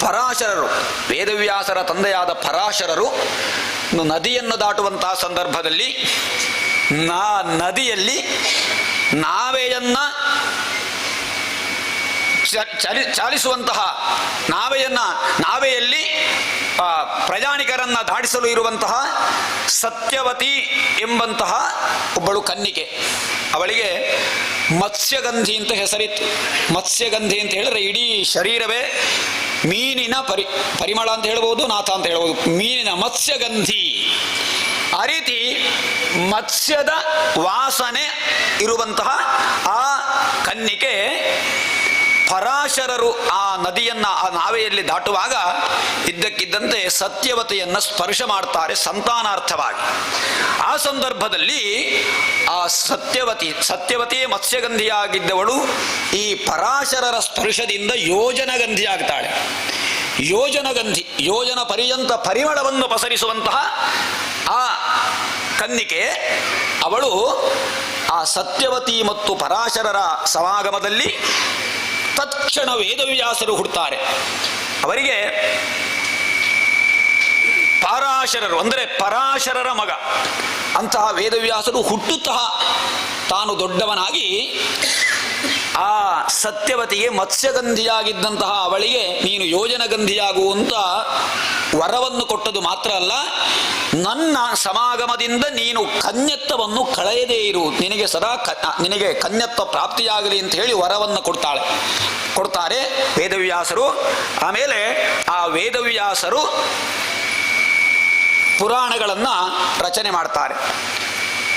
ಪರಾಶರರು, ವೇದವ್ಯಾಸರ ತಂದೆಯಾದ ಪರಾಶರರು ನದಿಯನ್ನು ದಾಟುವಂತಹ ಸಂದರ್ಭದಲ್ಲಿ ನದಿಯಲ್ಲಿ ನಾವೆಯನ್ನು ಚಾಲಿಸುವಂತಹ ನಾವೆಯಲ್ಲಿ ಪ್ರಯಾಣಿಕರನ್ನು ದಾಟಿಸಲು ಇರುವಂತಹ ಸತ್ಯವತಿ ಎಂಬಂತಹ ಒಬ್ಬಳು ಕನ್ನಿಕೆ. ಅವಳಿಗೆ ಮತ್ಸ್ಯಗಂಧಿ ಅಂತ ಹೆಸರಿತ್ತು. ಮತ್ಸ್ಯಗಂಧಿ ಅಂತ ಹೇಳಿದ್ರೆ ಇಡೀ ಶರೀರವೇ ಮೀನಿನ ಪರಿಮಳ ಅಂತ ಹೇಳ್ಬೋದು, ನಾಥ ಅಂತ ಹೇಳ್ಬೋದು. ಮೀನಿನ ಮತ್ಸ್ಯಗಂಧಿ. ಆ ರೀತಿ ಮತ್ಸ್ಯದ ವಾಸನೆ ಇರುವಂತಹ ಆ ಕನ್ನಿಕೆ ಪರಾಶರರು ಆ ನದಿಯನ್ನು ಆ ನಾವೆಯಲ್ಲಿ ದಾಟುವಾಗ ಇದ್ದಕ್ಕಿದ್ದಂತೆ ಸತ್ಯವತಿಯನ್ನು ಸ್ಪರ್ಶ ಮಾಡ್ತಾರೆ ಸಂತಾನಾರ್ಥವಾಗಿ. ಆ ಸಂದರ್ಭದಲ್ಲಿ ಆ ಸತ್ಯವತಿಯೇ ಮತ್ಸ್ಯಗಂಧಿಯಾಗಿದ್ದವಳು ಈ ಪರಾಶರರ ಸ್ಪರ್ಶದಿಂದ ಯೋಜನಗಂಧಿಯಾಗ್ತಾಳೆ. ಯೋಜನ ಪರ್ಯಂತ ಪರಿಮಳವನ್ನು ಪಸರಿಸುವಂತಹ ಆ ಕನ್ನಿಕೆ ಅವಳು ಆ ಸತ್ಯವತಿ ಮತ್ತು ಪರಾಶರರ ಸಮಾಗಮದಲ್ಲಿ ತತ್ಕ್ಷಣ ವೇದವ್ಯಾಸರು ಹುಡ್ತಾರೆ. ಅವರಿಗೆ ಪರಾಶರರು ಅಂದರೆ ಪರಾಶರರ ಮಗ ಅಂತಹ ವೇದವ್ಯಾಸರು ಹುಟ್ಟುತ್ತಾ ತಾನು ದೊಡ್ಡವನಾಗಿ ಆ ಸತ್ಯವತಿಗೆ ಮತ್ಸ್ಯಗಂಧಿಯಾಗಿದ್ದಂತಹ ಅವಳಿಗೆ ನೀನು ಯೋಜನಗಂಧಿಯಾಗುವಂತ ವರವನ್ನು ಕೊಟ್ಟದು ಮಾತ್ರ ಅಲ್ಲ, ನನ್ನ ಸಮಾಗಮದಿಂದ ನೀನು ಕನ್ಯತ್ವವನ್ನು ಕಳೆಯದೇ ಇರು, ನಿನಗೆ ಕನ್ಯತ್ವ ಪ್ರಾಪ್ತಿಯಾಗಲಿ ಅಂತ ಹೇಳಿ ವರವನ್ನು ಕೊಡ್ತಾರೆ ವೇದವ್ಯಾಸರು. ಆಮೇಲೆ ಆ ವೇದವ್ಯಾಸರು ಪುರಾಣಗಳನ್ನು ರಚನೆ ಮಾಡ್ತಾರೆ.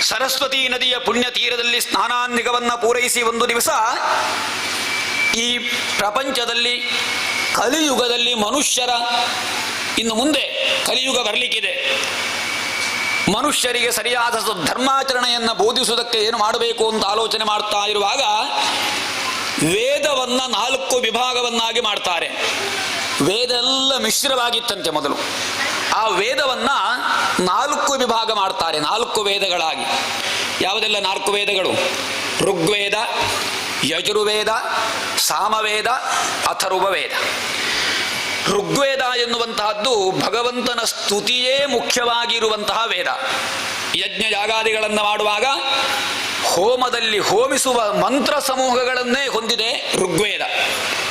ಸರಸ್ವತಿ ನದಿಯ ಪುಣ್ಯ ತೀರದಲ್ಲಿ ಸ್ನಾನಾಂದಿಗವನ್ನು ಪೂರೈಸಿ ಒಂದು ದಿವಸ ಈ ಪ್ರಪಂಚದಲ್ಲಿ ಕಲಿಯುಗದಲ್ಲಿ ಮನುಷ್ಯರ ಇನ್ನು ಮುಂದೆ ಕಲಿಯುಗ ಬರಲಿಕ್ಕಿದೆ. ಮನುಷ್ಯರಿಗೆ ಸರಿಯಾದ ಧರ್ಮಾಚರಣೆಯನ್ನು ಬೋಧಿಸುವುದಕ್ಕೆ ಏನು ಮಾಡಬೇಕು ಅಂತ ಆಲೋಚನೆ ಮಾಡ್ತಾ ಇರುವಾಗ ವೇದವನ್ನ 4 ವಿಭಾಗವನ್ನಾಗಿ ಮಾಡ್ತಾರೆ. ವೇದ ಎಲ್ಲ ಮಿಶ್ರವಾಗಿತ್ತಂತೆ ಮೊದಲು. ಆ ವೇದವನ್ನ 4 ವಿಭಾಗ ಮಾಡ್ತಾರೆ, 4 ವೇದಗಳಾಗಿ. ಯಾವುದೆಲ್ಲ 4 ವೇದಗಳು? ಋಗ್ವೇದ, ಯಜುರ್ವೇದ, ಸಾಮವೇದ, ಅಥರ್ವವೇದ. ಋಗ್ವೇದ ಎನ್ನುವಂತಹದ್ದು ಭಗವಂತನ ಸ್ತುತಿಯೇ ಮುಖ್ಯವಾಗಿರುವಂತಹ ವೇದ. ಯಜ್ಞ ಯಾಗಾದಿಗಳನ್ನು ಮಾಡುವಾಗ ಹೋಮದಲ್ಲಿ ಹೋಮಿಸುವ ಮಂತ್ರ ಸಮೂಹಗಳನ್ನೇ ಹೊಂದಿದೆ ಋಗ್ವೇದ.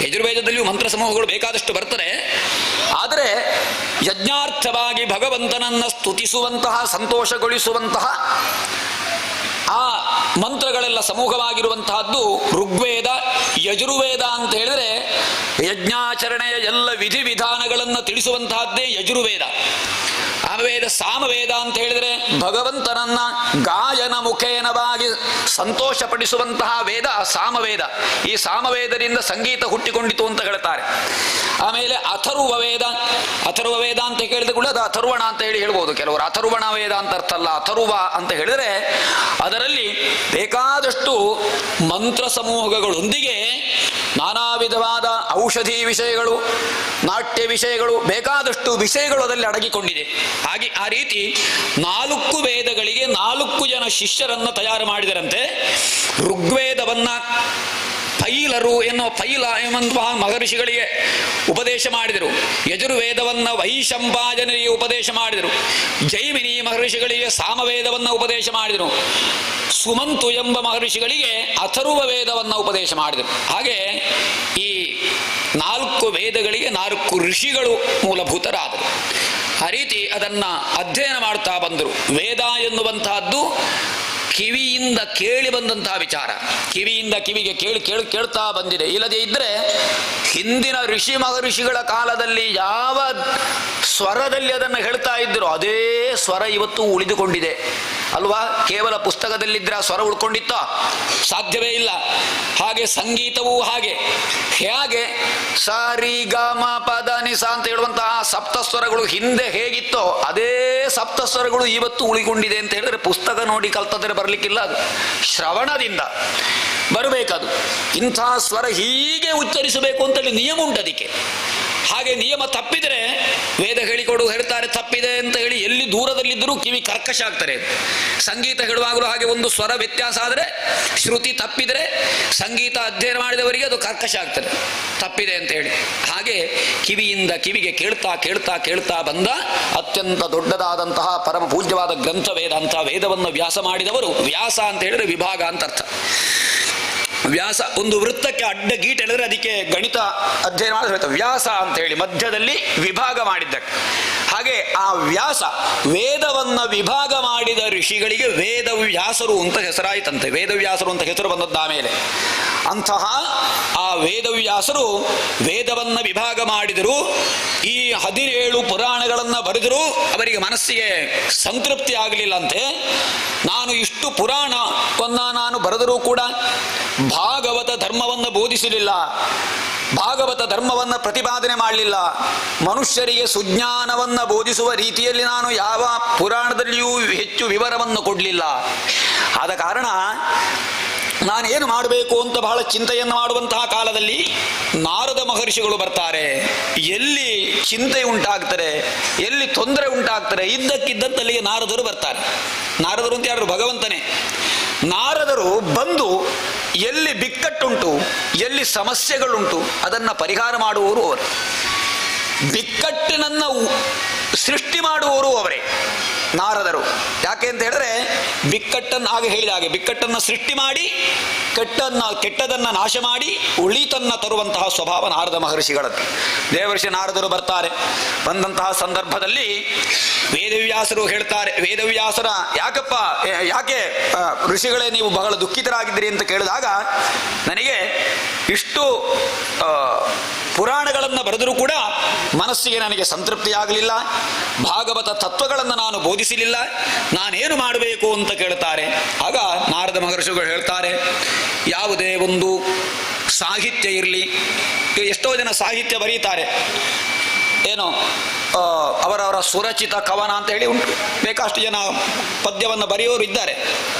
ಯಜುರ್ವೇದದಲ್ಲಿಯೂ ಮಂತ್ರ ಸಮೂಹಗಳು ಬೇಕಾದಷ್ಟು ಬರ್ತದೆ. ಆದರೆ ಯಜ್ಞಾರ್ಥವಾಗಿ ಭಗವಂತನನ್ನು ಸ್ತುತಿಸುವಂತಹ ಸಂತೋಷಗೊಳಿಸುವಂತಹ ಆ ಮಂತ್ರಗಳೆಲ್ಲ ಸಮೂಹವಾಗಿರುವಂತಹದ್ದು ಋಗ್ವೇದ. ಯಜುರ್ವೇದ ಅಂತ ಹೇಳಿದ್ರೆ ಯಜ್ಞಾಚರಣೆಯ ಎಲ್ಲ ವಿಧಿವಿಧಾನಗಳನ್ನು ತಿಳಿಸುವಂತಹದ್ದೇ ಯಜುರ್ವೇದ. ಆಮೇಲೆ ಸಾಮವೇದ ಅಂತ ಹೇಳಿದರೆ ಭಗವಂತನನ್ನ ಗಾಯನ ಮುಖೇನವಾಗಿ ಸಂತೋಷಪಡಿಸುವಂತಹ ವೇದ ಸಾಮವೇದ. ಈ ಸಾಮವೇದದಿಂದ ಸಂಗೀತ ಹುಟ್ಟಿಕೊಂಡಿತು ಅಂತ ಹೇಳ್ತಾರೆ. ಆಮೇಲೆ ಅಥರ್ವವೇದ. ಅಥರ್ವವೇದ ಅಂತ ಕೇಳಿದ ಕೂಡ ಅದು ಅಥರ್ವಣ ಅಂತ ಹೇಳ್ಬೋದು ಕೆಲವರು. ಅಥರ್ವಣ ವೇದ ಅಂತ ಅರ್ಥ ಅಲ್ಲ, ಅಥರ್ವ ಅಂತ ಹೇಳಿದರೆ ಅದರಲ್ಲಿ ಬೇಕಾದಷ್ಟು ಮಂತ್ರ ಸಮೂಹಗಳೊಂದಿಗೆ ನಾನಾ ವಿಧವಾದ ಔಷಧಿ ವಿಷಯಗಳು, ನಾಟ್ಯ ವಿಷಯಗಳು, ಬೇಕಾದಷ್ಟು ವಿಷಯಗಳು ಅದರಲ್ಲಿ ಅಡಗಿಕೊಂಡಿದೆ. ಹಾಗೆ ಆ ರೀತಿ 4 ವೇದಗಳಿಗೆ 4 ಜನ ಶಿಷ್ಯರನ್ನು ತಯಾರು ಮಾಡಿದರಂತೆ. ಋಗ್ವೇದವನ್ನ ಪೈಲರು ಎನ್ನುವ ಪೈಲ ಎಂಬಂತಹ ಮಹರ್ಷಿಗಳಿಗೆ ಉಪದೇಶ ಮಾಡಿದರು. ಯಜುರ್ವೇದವನ್ನು ವೈಶಂಪಾಯನರಿಗೆ ಉಪದೇಶ ಮಾಡಿದರು. ಜೈಮಿನಿ ಮಹರ್ಷಿಗಳಿಗೆ ಸಾಮವೇದವನ್ನು ಉಪದೇಶ ಮಾಡಿದರು. ಸುಮಂತು ಎಂಬ ಮಹರ್ಷಿಗಳಿಗೆ ಅಥರ್ವ ವೇದವನ್ನು ಉಪದೇಶ ಮಾಡಿದರು. ಹಾಗೆ ಈ 4 ವೇದಗಳಿಗೆ 4 ಋಷಿಗಳು ಮೂಲಭೂತರಾದರು. ಆ ರೀತಿ ಅದನ್ನು ಅಧ್ಯಯನ ಮಾಡ್ತಾ ಬಂದರು. ವೇದ ಎನ್ನುವಂತಹದ್ದು ಕಿವಿಯಿಂದ ಕೇಳಿ ಬಂದಂತಹ ವಿಚಾರ. ಕಿವಿಯಿಂದ ಕಿವಿಗೆ ಕೇಳ್ತಾ ಬಂದಿದೆ. ಇಲ್ಲದೇ ಇದ್ದರೆ ಹಿಂದಿನ ಋಷಿ ಮಹರ್ಷಿಗಳ ಕಾಲದಲ್ಲಿ ಯಾವ ಸ್ವರದಲ್ಲಿ ಅದನ್ನು ಹೇಳ್ತಾ ಇದ್ದರು ಅದೇ ಸ್ವರ ಇವತ್ತು ಉಳಿದುಕೊಂಡಿದೆ ಅಲ್ವಾ? ಕೇವಲ ಪುಸ್ತಕದಲ್ಲಿದ್ದರೆ ಆ ಸ್ವರ ಉಳ್ಕೊಂಡಿತ್ತೋ? ಸಾಧ್ಯವೇ ಇಲ್ಲ. ಹಾಗೆ ಸಂಗೀತವೂ ಹಾಗೆ. ಸಾರಿ ಗ ಮ ಪದ ನಿ ಸ ಅಂತ ಹೇಳುವಂತಹ ಸಪ್ತಸ್ವರಗಳು ಹಿಂದೆ ಹೇಗಿತ್ತೋ ಅದೇ ಸಪ್ತಸ್ವರಗಳು ಇವತ್ತು ಉಳಿಕೊಂಡಿದೆ ಅಂತ ಹೇಳಿದ್ರೆ ಪುಸ್ತಕ ನೋಡಿ ಕಲ್ತದ್ರೆ ಬರಲಿಕ್ಕಿಲ್ಲ. ಅದು ಶ್ರವಣದಿಂದ ಬರಬೇಕದು. ಇಂತಹ ಸ್ವರ ಹೀಗೆ ಉಚ್ಚರಿಸಬೇಕು ಅಂತೇಳಿ ನಿಯಮ ಉಂಟು. ಅದಕ್ಕೆ ಹಾಗೆ ನಿಯಮ ತಪ್ಪಿದರೆ ವೇದ ಹೇಳ್ತಾರೆ ತಪ್ಪಿದೆ ಅಂತ ಹೇಳಿ ಎಲ್ಲಿ ದೂರದಲ್ಲಿದ್ದರೂ ಕಿವಿ ಕರ್ಕಶ ಆಗ್ತಾರೆ. ಸಂಗೀತ ಹೇಳುವಾಗಲೂ ಹಾಗೆ ಒಂದು ಸ್ವರ ವ್ಯತ್ಯಾಸ ಆದರೆ, ಶ್ರುತಿ ತಪ್ಪಿದರೆ ಸಂಗೀತ ಅಧ್ಯಯನ ಮಾಡಿದವರಿಗೆ ಅದು ಕರ್ಕಶ ಆಗ್ತದೆ, ತಪ್ಪಿದೆ ಅಂತ ಹೇಳಿ. ಹಾಗೆ ಕಿವಿಯಿಂದ ಕಿವಿಗೆ ಕೇಳ್ತಾ ಕೇಳ್ತಾ ಕೇಳ್ತಾ ಬಂದ ಅತ್ಯಂತ ದೊಡ್ಡದಾದಂತಹ ಪರಮ ಪೂಜ್ಯವಾದ ಗ್ರಂಥ ವೇದ. ಅಂತಹ ವೇದವನ್ನು ವ್ಯಾಸ ಮಾಡಿದವರು, ವ್ಯಾಸ ಅಂತ ಹೇಳಿದ್ರೆ ವಿಭಾಗ ಅಂತ ಅರ್ಥ. ವ್ಯಾಸ ಒಂದು ವೃತ್ತಕ್ಕೆ ಅಡ್ಡ ಗೀಟ್ ಹೇಳಿದ್ರೆ ಅದಕ್ಕೆ ಗಣಿತ ಅಧ್ಯಯನ ಮಾಡಿದ್ರೆ ವ್ಯಾಸ ಅಂತ ಹೇಳಿ ಮಧ್ಯದಲ್ಲಿ ವಿಭಾಗ ಮಾಡಿದ್ದಕ್ಕೆ. ಹಾಗೆ ಆ ವ್ಯಾಸ ವೇದವನ್ನ ವಿಭಾಗ ಮಾಡಿದ ಋಷಿಗಳಿಗೆ ವೇದವ್ಯಾಸರು ಅಂತ ಹೆಸರಾಯಿತಂತೆ. ವೇದವ್ಯಾಸರು ಅಂತ ಹೆಸರು ಬಂದದ್ದ ಆಮೇಲೆ ಅಂತಹ ಆ ವೇದವ್ಯಾಸರು ವೇದವನ್ನ ವಿಭಾಗ ಮಾಡಿದರು. ಈ 17 ಪುರಾಣಗಳನ್ನು ಬರೆದರೂ ಅವರಿಗೆ ಮನಸ್ಸಿಗೆ ಸಂತೃಪ್ತಿ ಆಗಲಿಲ್ಲಂತೆ. ನಾನು ಇಷ್ಟು ಪುರಾಣವನ್ನ ನಾನು ಬರೆದರೂ ಕೂಡ ಭಾಗವತ ಧರ್ಮವನ್ನು ಬೋಧಿಸಲಿಲ್ಲ, ಭಾಗವತ ಧರ್ಮವನ್ನು ಪ್ರತಿಪಾದನೆ ಮಾಡಲಿಲ್ಲ, ಮನುಷ್ಯರಿಗೆ ಸುಜ್ಞಾನವನ್ನು ಬೋಧಿಸುವ ರೀತಿಯಲ್ಲಿ ನಾನು ಯಾವ ಪುರಾಣದಲ್ಲಿಯೂ ಹೆಚ್ಚು ವಿವರವನ್ನು ಕೊಡಲಿಲ್ಲ. ಆದ ಕಾರಣ ನಾನೇನು ಮಾಡಬೇಕು ಅಂತ ಬಹಳ ಚಿಂತೆಯನ್ನು ಮಾಡುವಂತಹ ಕಾಲದಲ್ಲಿ ನಾರದ ಮಹರ್ಷಿಗಳು ಬರ್ತಾರೆ. ಎಲ್ಲಿ ಚಿಂತೆ ಉಂಟಾಗ್ತಾರೆ, ಎಲ್ಲಿ ತೊಂದರೆ ಉಂಟಾಗ್ತಾರೆ, ಇದ್ದಕ್ಕಿದ್ದಂತಲ್ಲಿಗೆ ನಾರದರು ಬರ್ತಾರೆ. ನಾರದರು ಅಂತ ಯಾರು? ಭಗವಂತನೇ. ನಾರದರು ಬಂದು ಎಲ್ಲಿ ಬಿಕ್ಕಟ್ಟುಂಟು, ಎಲ್ಲಿ ಸಮಸ್ಯೆಗಳುಂಟು ಅದನ್ನು ಪರಿಹಾರ ಮಾಡುವವರು ಅವರು. ಬಿಕ್ಕಟ್ಟಿನನ್ನು ಸೃಷ್ಟಿ ಮಾಡುವವರು ಅವರೇ ನಾರದರು. ಯಾಕೆ ಅಂತ ಹೇಳಿದ್ರೆ ಬಿಕ್ಕಟ್ಟನ್ನು ಹಾಗೆ ಹೇಳಿದ ಹಾಗೆ ಬಿಕ್ಕಟ್ಟನ್ನು ಸೃಷ್ಟಿ ಮಾಡಿ ಕೆಟ್ಟದನ್ನು ನಾಶ ಮಾಡಿ ಉಳಿತನ್ನ ತರುವಂತಹ ಸ್ವಭಾವ ನಾರದ ಮಹರ್ಷಿಗಳದ್ದು. ದೇವರ್ಷಿ ನಾರದರು ಬರ್ತಾರೆ. ಬಂದಂತಹ ಸಂದರ್ಭದಲ್ಲಿ ವೇದವ್ಯಾಸರು ಹೇಳ್ತಾರೆ, ವೇದವ್ಯಾಸರ ಯಾಕೆ ಋಷಿಗಳೇ ನೀವು ಬಹಳ ದುಃಖಿತರಾಗಿದ್ದೀರಿ ಅಂತ ಕೇಳಿದಾಗ, ನನಗೆ ಇಷ್ಟು ಪುರಾಣಗಳನ್ನು ಬರೆದರೂ ಕೂಡ ಮನಸ್ಸಿಗೆ ನನಗೆ ಸಂತೃಪ್ತಿ ಆಗಲಿಲ್ಲ, ಭಾಗವತ ತತ್ವಗಳನ್ನು ನಾನು ಬೋಧಿಸಲಿಲ್ಲ, ನಾನೇನು ಮಾಡಬೇಕು ಅಂತ ಕೇಳ್ತಾರೆ. ಆಗ ನಾರದ ಮಹರ್ಷಿಗಳು ಹೇಳ್ತಾರೆ, ಯಾವುದೇ ಒಂದು ಸಾಹಿತ್ಯ ಇರಲಿ, ಎಷ್ಟೋ ಜನ ಸಾಹಿತ್ಯ ಬರೀತಾರೆ, ಏನೋ ಅವರವರ ಸುರಚಿತ ಕವನ ಅಂತ ಹೇಳಿ ಉಂಟು, ಬೇಕಷ್ಟು ಜನ ಪದ್ಯವನ್ನು ಬರೆಯೋರು ಇದ್ದಾರೆ.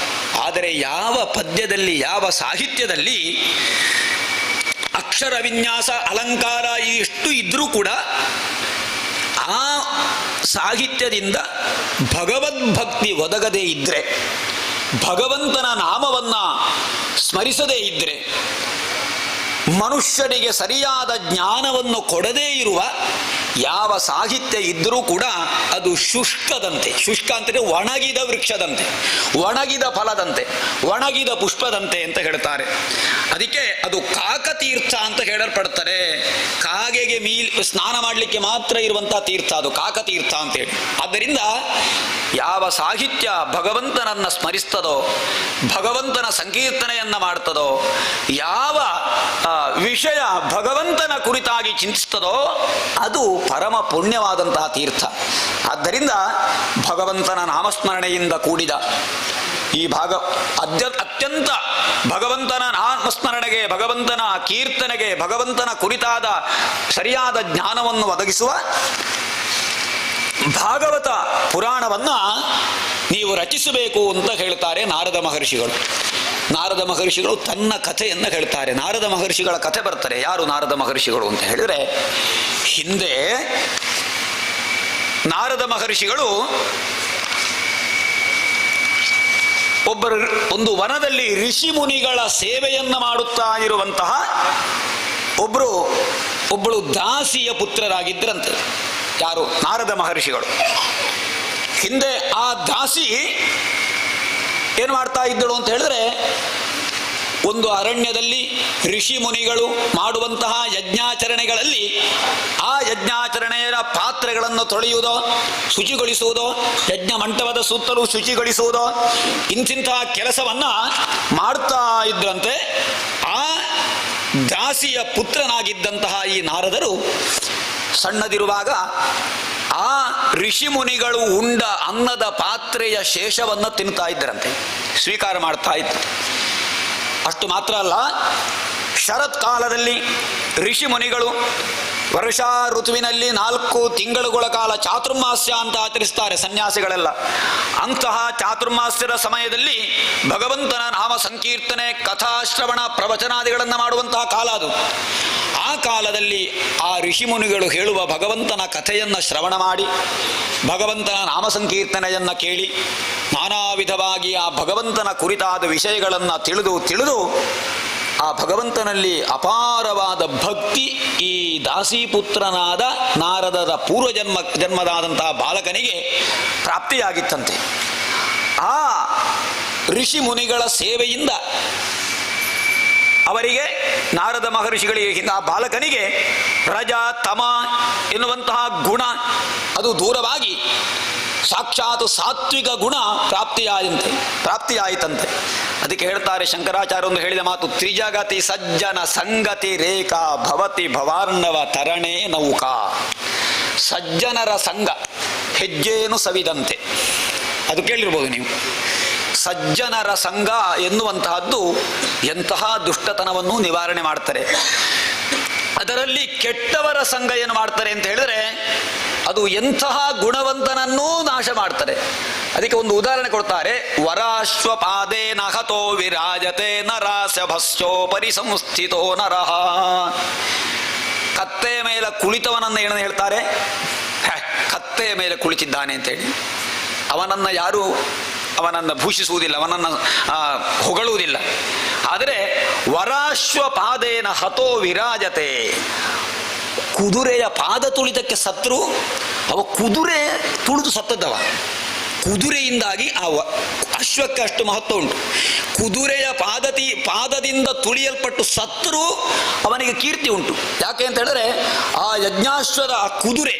ಆದರೆ ಯಾವ ಪದ್ಯದಲ್ಲಿ, ಯಾವ ಸಾಹಿತ್ಯದಲ್ಲಿ ಅಕ್ಷರ ವಿನ್ಯಾಸ ಅಲಂಕಾರ ಇಷ್ಟು ಇದ್ರೂ ಕೂಡ ಆ ಸಾಹಿತ್ಯದಿಂದ ಭಗವದ್ಭಕ್ತಿ ಒದಗದೇ ಇದ್ರೆ, ಭಗವಂತನ ನಾಮವನ್ನ ಸ್ಮರಿಸದೇ ಇದ್ರೆ, ಮನುಷ್ಯನಿಗೆ ಸರಿಯಾದ ಜ್ಞಾನವನ್ನು ಕೊಡದೇ ಇರುವ ಯಾವ ಸಾಹಿತ್ಯ ಇದ್ದರೂ ಕೂಡ ಅದು ಶುಷ್ಕದಂತೆ. ಶುಷ್ಕ ಅಂತಂದರೆ ಒಣಗಿದ ವೃಕ್ಷದಂತೆ, ಒಣಗಿದ ಫಲದಂತೆ, ಒಣಗಿದ ಪುಷ್ಪದಂತೆ ಅಂತ ಹೇಳ್ತಾರೆ. ಅದಕ್ಕೆ ಅದು ಕಾಕತೀರ್ಥ ಅಂತ ಹೇಳಲ್ಪಡ್ತಾರೆ. ಕಾಗೆಗೆ ಸ್ನಾನ ಮಾಡಲಿಕ್ಕೆ ಮಾತ್ರ ಇರುವಂತಹ ತೀರ್ಥ ಅದು ಕಾಕತೀರ್ಥ ಅಂತೇಳಿ. ಆದ್ದರಿಂದ ಯಾವ ಸಾಹಿತ್ಯ ಭಗವಂತನನ್ನು ಸ್ಮರಿಸ್ತದೋ, ಭಗವಂತನ ಸಂಕೀರ್ತನೆಯನ್ನ ಮಾಡ್ತದೋ, ಯಾವ ವಿಷಯ ಭಗವಂತನ ಕುರಿತಾಗಿ ಚಿಂತಿಸ್ತದೋ ಅದು ಪರಮ ಪುಣ್ಯವಾದಂತಹ ತೀರ್ಥ. ಆದ್ದರಿಂದ ಭಗವಂತನ ನಾಮಸ್ಮರಣೆಯಿಂದ ಕೂಡಿದ ಈ ಅತ್ಯಂತ ಭಗವಂತನ ನಾಮಸ್ಮರಣೆಗೆ, ಭಗವಂತನ ಕೀರ್ತನೆಗೆ, ಭಗವಂತನ ಕುರಿತಾದ ಸರಿಯಾದ ಜ್ಞಾನವನ್ನು ಒದಗಿಸುವ ಭಾಗವತ ಪುರಾಣವನ್ನ ನೀವು ರಚಿಸಬೇಕು ಅಂತ ಹೇಳ್ತಾರೆ ನಾರದ ಮಹರ್ಷಿಗಳು. ನಾರದ ಮಹರ್ಷಿಗಳು ತನ್ನ ಕಥೆಯನ್ನು ಹೇಳ್ತಾರೆ. ನಾರದ ಮಹರ್ಷಿಗಳ ಕಥೆ ಬರ್ತಾರೆ. ಯಾರು ನಾರದ ಮಹರ್ಷಿಗಳು ಅಂತ ಹೇಳಿದ್ರೆ, ಹಿಂದೆ ನಾರದ ಮಹರ್ಷಿಗಳು ಒಂದು ವನದಲ್ಲಿ ಋಷಿ ಮುನಿಗಳ ಸೇವೆಯನ್ನ ಮಾಡುತ್ತಾ ಇರುವಂತಹ ಒಬ್ಬಳು ದಾಸಿಯ ಪುತ್ರರಾಗಿದ್ದರಂತೆ. ಯಾರು? ನಾರದ ಮಹರ್ಷಿಗಳು. ಹಿಂದೆ ಆ ದಾಸಿ ಏನು ಮಾಡ್ತಾ ಇದ್ದಳು ಅಂತ ಹೇಳಿದ್ರೆ, ಒಂದು ಅರಣ್ಯದಲ್ಲಿ ಋಷಿ ಮುನಿಗಳು ಮಾಡುವಂತಹ ಯಜ್ಞಾಚರಣೆಗಳಲ್ಲಿ ಆ ಯಜ್ಞಾಚರಣೆಯ ಪಾತ್ರೆಗಳನ್ನು ತೊಳೆಯುವುದೋ, ಶುಚಿಗೊಳಿಸುವುದೋ, ಯಜ್ಞ ಮಂಟಪದ ಸುತ್ತಲೂ ಶುಚಿಗೊಳಿಸುವುದೋ, ಇಂತಿಂತಹ ಕೆಲಸವನ್ನ ಮಾಡ್ತಾ ಇದ್ರಂತೆ. ಆ ದಾಸಿಯ ಪುತ್ರನಾಗಿದ್ದಂತಹ ಈ ನಾರದರು ಸಣ್ಣದಿರುವಾಗ ಆ ಋಷಿ ಮುನಿಗಳು ಉಂಡ ಅನ್ನದ ಪಾತ್ರೆಯ ಶೇಷವನ್ನು ತಿಂತಾ ಇದ್ದರಂತೆ, ಸ್ವೀಕಾರ ಮಾಡ್ತಾ ಇದ್ರು. ಅಷ್ಟು ಮಾತ್ರ ಅಲ್ಲ, ಶರತ್ಕಾಲದಲ್ಲಿ ಋಷಿ ಮುನಿಗಳು ವರ್ಷಾ ಋತುವಿನಲ್ಲಿ 4 ತಿಂಗಳುಗಳ ಕಾಲ ಚಾತುರ್ಮಾಸ್ಯ ಅಂತ ಆಚರಿಸ್ತಾರೆ ಸನ್ಯಾಸಿಗಳೆಲ್ಲ. ಅಂತಹ ಚಾತುರ್ಮಾಸ್ಯದ ಸಮಯದಲ್ಲಿ ಭಗವಂತನ ನಾಮ ಸಂಕೀರ್ತನೆ, ಕಥಾಶ್ರವಣ, ಪ್ರವಚನಾದಿಗಳನ್ನು ಮಾಡುವಂತಹ ಕಾಲ ಅದು. ಆ ಕಾಲದಲ್ಲಿ ಆ ಋಷಿ ಮುನಿಗಳು ಹೇಳುವ ಭಗವಂತನ ಕಥೆಯನ್ನು ಶ್ರವಣ ಮಾಡಿ, ಭಗವಂತನ ನಾಮ ಸಂಕೀರ್ತನೆಯನ್ನು ಕೇಳಿ, ನಾನಾ ವಿಧವಾಗಿ ಆ ಭಗವಂತನ ಕುರಿತಾದ ವಿಷಯಗಳನ್ನು ತಿಳಿದು ಆ ಭಗವಂತನಲ್ಲಿ ಅಪಾರವಾದ ಭಕ್ತಿ ಈ ದಾಸಿಪುತ್ರನಾದ ನಾರದರ ಜನ್ಮದಾದಂತಹ ಬಾಲಕನಿಗೆ ಪ್ರಾಪ್ತಿಯಾಗಿತ್ತಂತೆ. ಆ ಋಷಿ ಮುನಿಗಳ ಸೇವೆಯಿಂದ ಅವರಿಗೆ, ನಾರದ ಮಹರ್ಷಿಗಳಿಗೆ, ಆ ಬಾಲಕನಿಗೆ ರಜ ತಮ ಎನ್ನುವಂತಹ ಗುಣ ಅದು ದೂರವಾಗಿ ಸಾಕ್ಷಾತ್ ಸಾತ್ವಿಕ ಗುಣ ಪ್ರಾಪ್ತಿಯಾಯಿತಂತೆ. ಅದಕ್ಕೆ ಹೇಳ್ತಾರೆ ಶಂಕರಾಚಾರ್ಯರು ಹೇಳಿದ ಮಾತು, ತ್ರಿಜಗತಿ ಸಜ್ಜನ ಸಂಗತಿ ರೇಖಾ ಭವತಿ ಭವಾರ್ಣವ ತರಣೇ ನೌಕಾ. ಸಜ್ಜನರ ಸಂಘ ಹೆಜ್ಜೇನು ಸವಿದಂತೆ, ಅದು ಕೇಳಿರ್ಬೋದು ನೀವು. ಸಜ್ಜನರ ಸಂಘ ಎನ್ನುವಂತಹದ್ದು ಎಂತಹ ದುಷ್ಟತನವನ್ನು ನಿವಾರಣೆ ಮಾಡ್ತಾರೆ. ಅದರಲ್ಲಿ ಕೆಟ್ಟವರ ಸಂಘ ಏನು ಮಾಡ್ತಾರೆ ಅಂತ ಹೇಳಿದ್ರೆ ಅದು ಎಂತಹ ಗುಣವಂತನನ್ನೂ ನಾಶ ಮಾಡ್ತಾರೆ. ಅದಕ್ಕೆ ಒಂದು ಉದಾಹರಣೆ ಕೊಡ್ತಾರೆ. ವರಾಶ್ವಪಾದೇ ನಹತೋ ವಿರಾಜತೆ ನರಾಸಭಸ್ಯೋ ಪರಿಸಂಸ್ಥಿತೋ ನರಹ. ಕತ್ತೆಯ ಮೇಲೆ ಕುಳಿತವನನ್ನು ಏನನ್ನು ಹೇಳ್ತಾರೆ? ಕತ್ತೆಯ ಮೇಲೆ ಕುಳಿತಿದ್ದಾನೆ ಅಂತೇಳಿ. ಅವನನ್ನು ಯಾರು ಅವನನ್ನು ಭೂಷಿಸುವುದಿಲ್ಲ, ಅವನನ್ನು ಹೊಗಳುವುದಿಲ್ಲ. ಆದರೆ ವರಾಶ್ವಪಾದೇನ ಹತೋ ವಿರಾಜತೆ, ಕುದುರೆಯ ಪಾದ ತುಳಿತಕ್ಕೆ ಸತ್ರು, ಅವ ಕುದುರೆ ತುಳಿದು ಸತ್ತದ್ದವ. ಕುದುರೆಯಿಂದಾಗಿ ಆ ಅಶ್ವಕ್ಕೆ ಅಷ್ಟು ಮಹತ್ವ ಉಂಟು. ಕುದುರೆಯ ಪಾದದಿಂದ ತುಳಿಯಲ್ಪಟ್ಟು ಸತ್ತರೂ ಅವನಿಗೆ ಕೀರ್ತಿ ಉಂಟು. ಯಾಕೆ ಅಂತ ಹೇಳಿದ್ರೆ ಆ ಯಜ್ಞಾಶ್ವದ ಆ ಕುದುರೆ,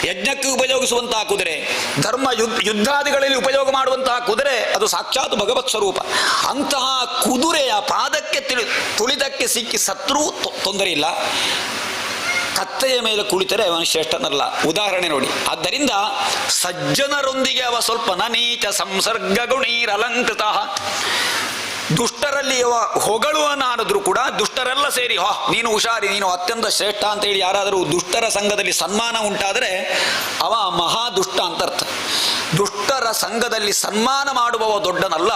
ಯಜ್ಞಕ್ಕೆ ಉಪಯೋಗಿಸುವಂತಹ ಕುದುರೆ, ಧರ್ಮ ಯುದ್ಧಾದಿಗಳಲ್ಲಿ ಉಪಯೋಗ ಮಾಡುವಂತಹ ಕುದುರೆ, ಅದು ಸಾಕ್ಷಾತ್ ಭಗವತ್ ಸ್ವರೂಪ. ಅಂತಹ ಕುದುರೆಯ ಪಾದಕ್ಕೆ ತುಳಿದಕ್ಕೆ ಸಿಕ್ಕಿ ಸತ್ರೂ ತೊಂದರೆ ಇಲ್ಲ. ಕತ್ತೆಯ ಮೇಲೆ ಕುಳಿತರೆ ಅವನು ಶ್ರೇಷ್ಠನಲ್ಲ. ಉದಾಹರಣೆ ನೋಡಿ. ಆದ್ದರಿಂದ ಸಜ್ಜನರೊಂದಿಗೆ ಅವ ಸ್ವಲ್ಪ ನನೀಚ ಸಂಸರ್ಗ ಗುಣೀರಲಂಕೃತ. ದುಷ್ಟರಲ್ಲಿ ಅವ ಹೊಗಳುವನಾಡಿದ್ರು ಕೂಡ ದುಷ್ಟರೆಲ್ಲ ಸೇರಿ ನೀನು ಹುಷಾರಿ, ನೀನು ಅತ್ಯಂತ ಶ್ರೇಷ್ಠ ಅಂತ ಹೇಳಿ ಯಾರಾದರೂ ದುಷ್ಟರ ಸಂಘದಲ್ಲಿ ಸನ್ಮಾನ ಉಂಟಾದರೆ ಅವ ಮಹಾ ದುಷ್ಟ ಅಂತ ಅರ್ಥ. ದುಷ್ಟರ ಸಂಘದಲ್ಲಿ ಸನ್ಮಾನ ಮಾಡುವವ ದೊಡ್ಡನಲ್ಲ,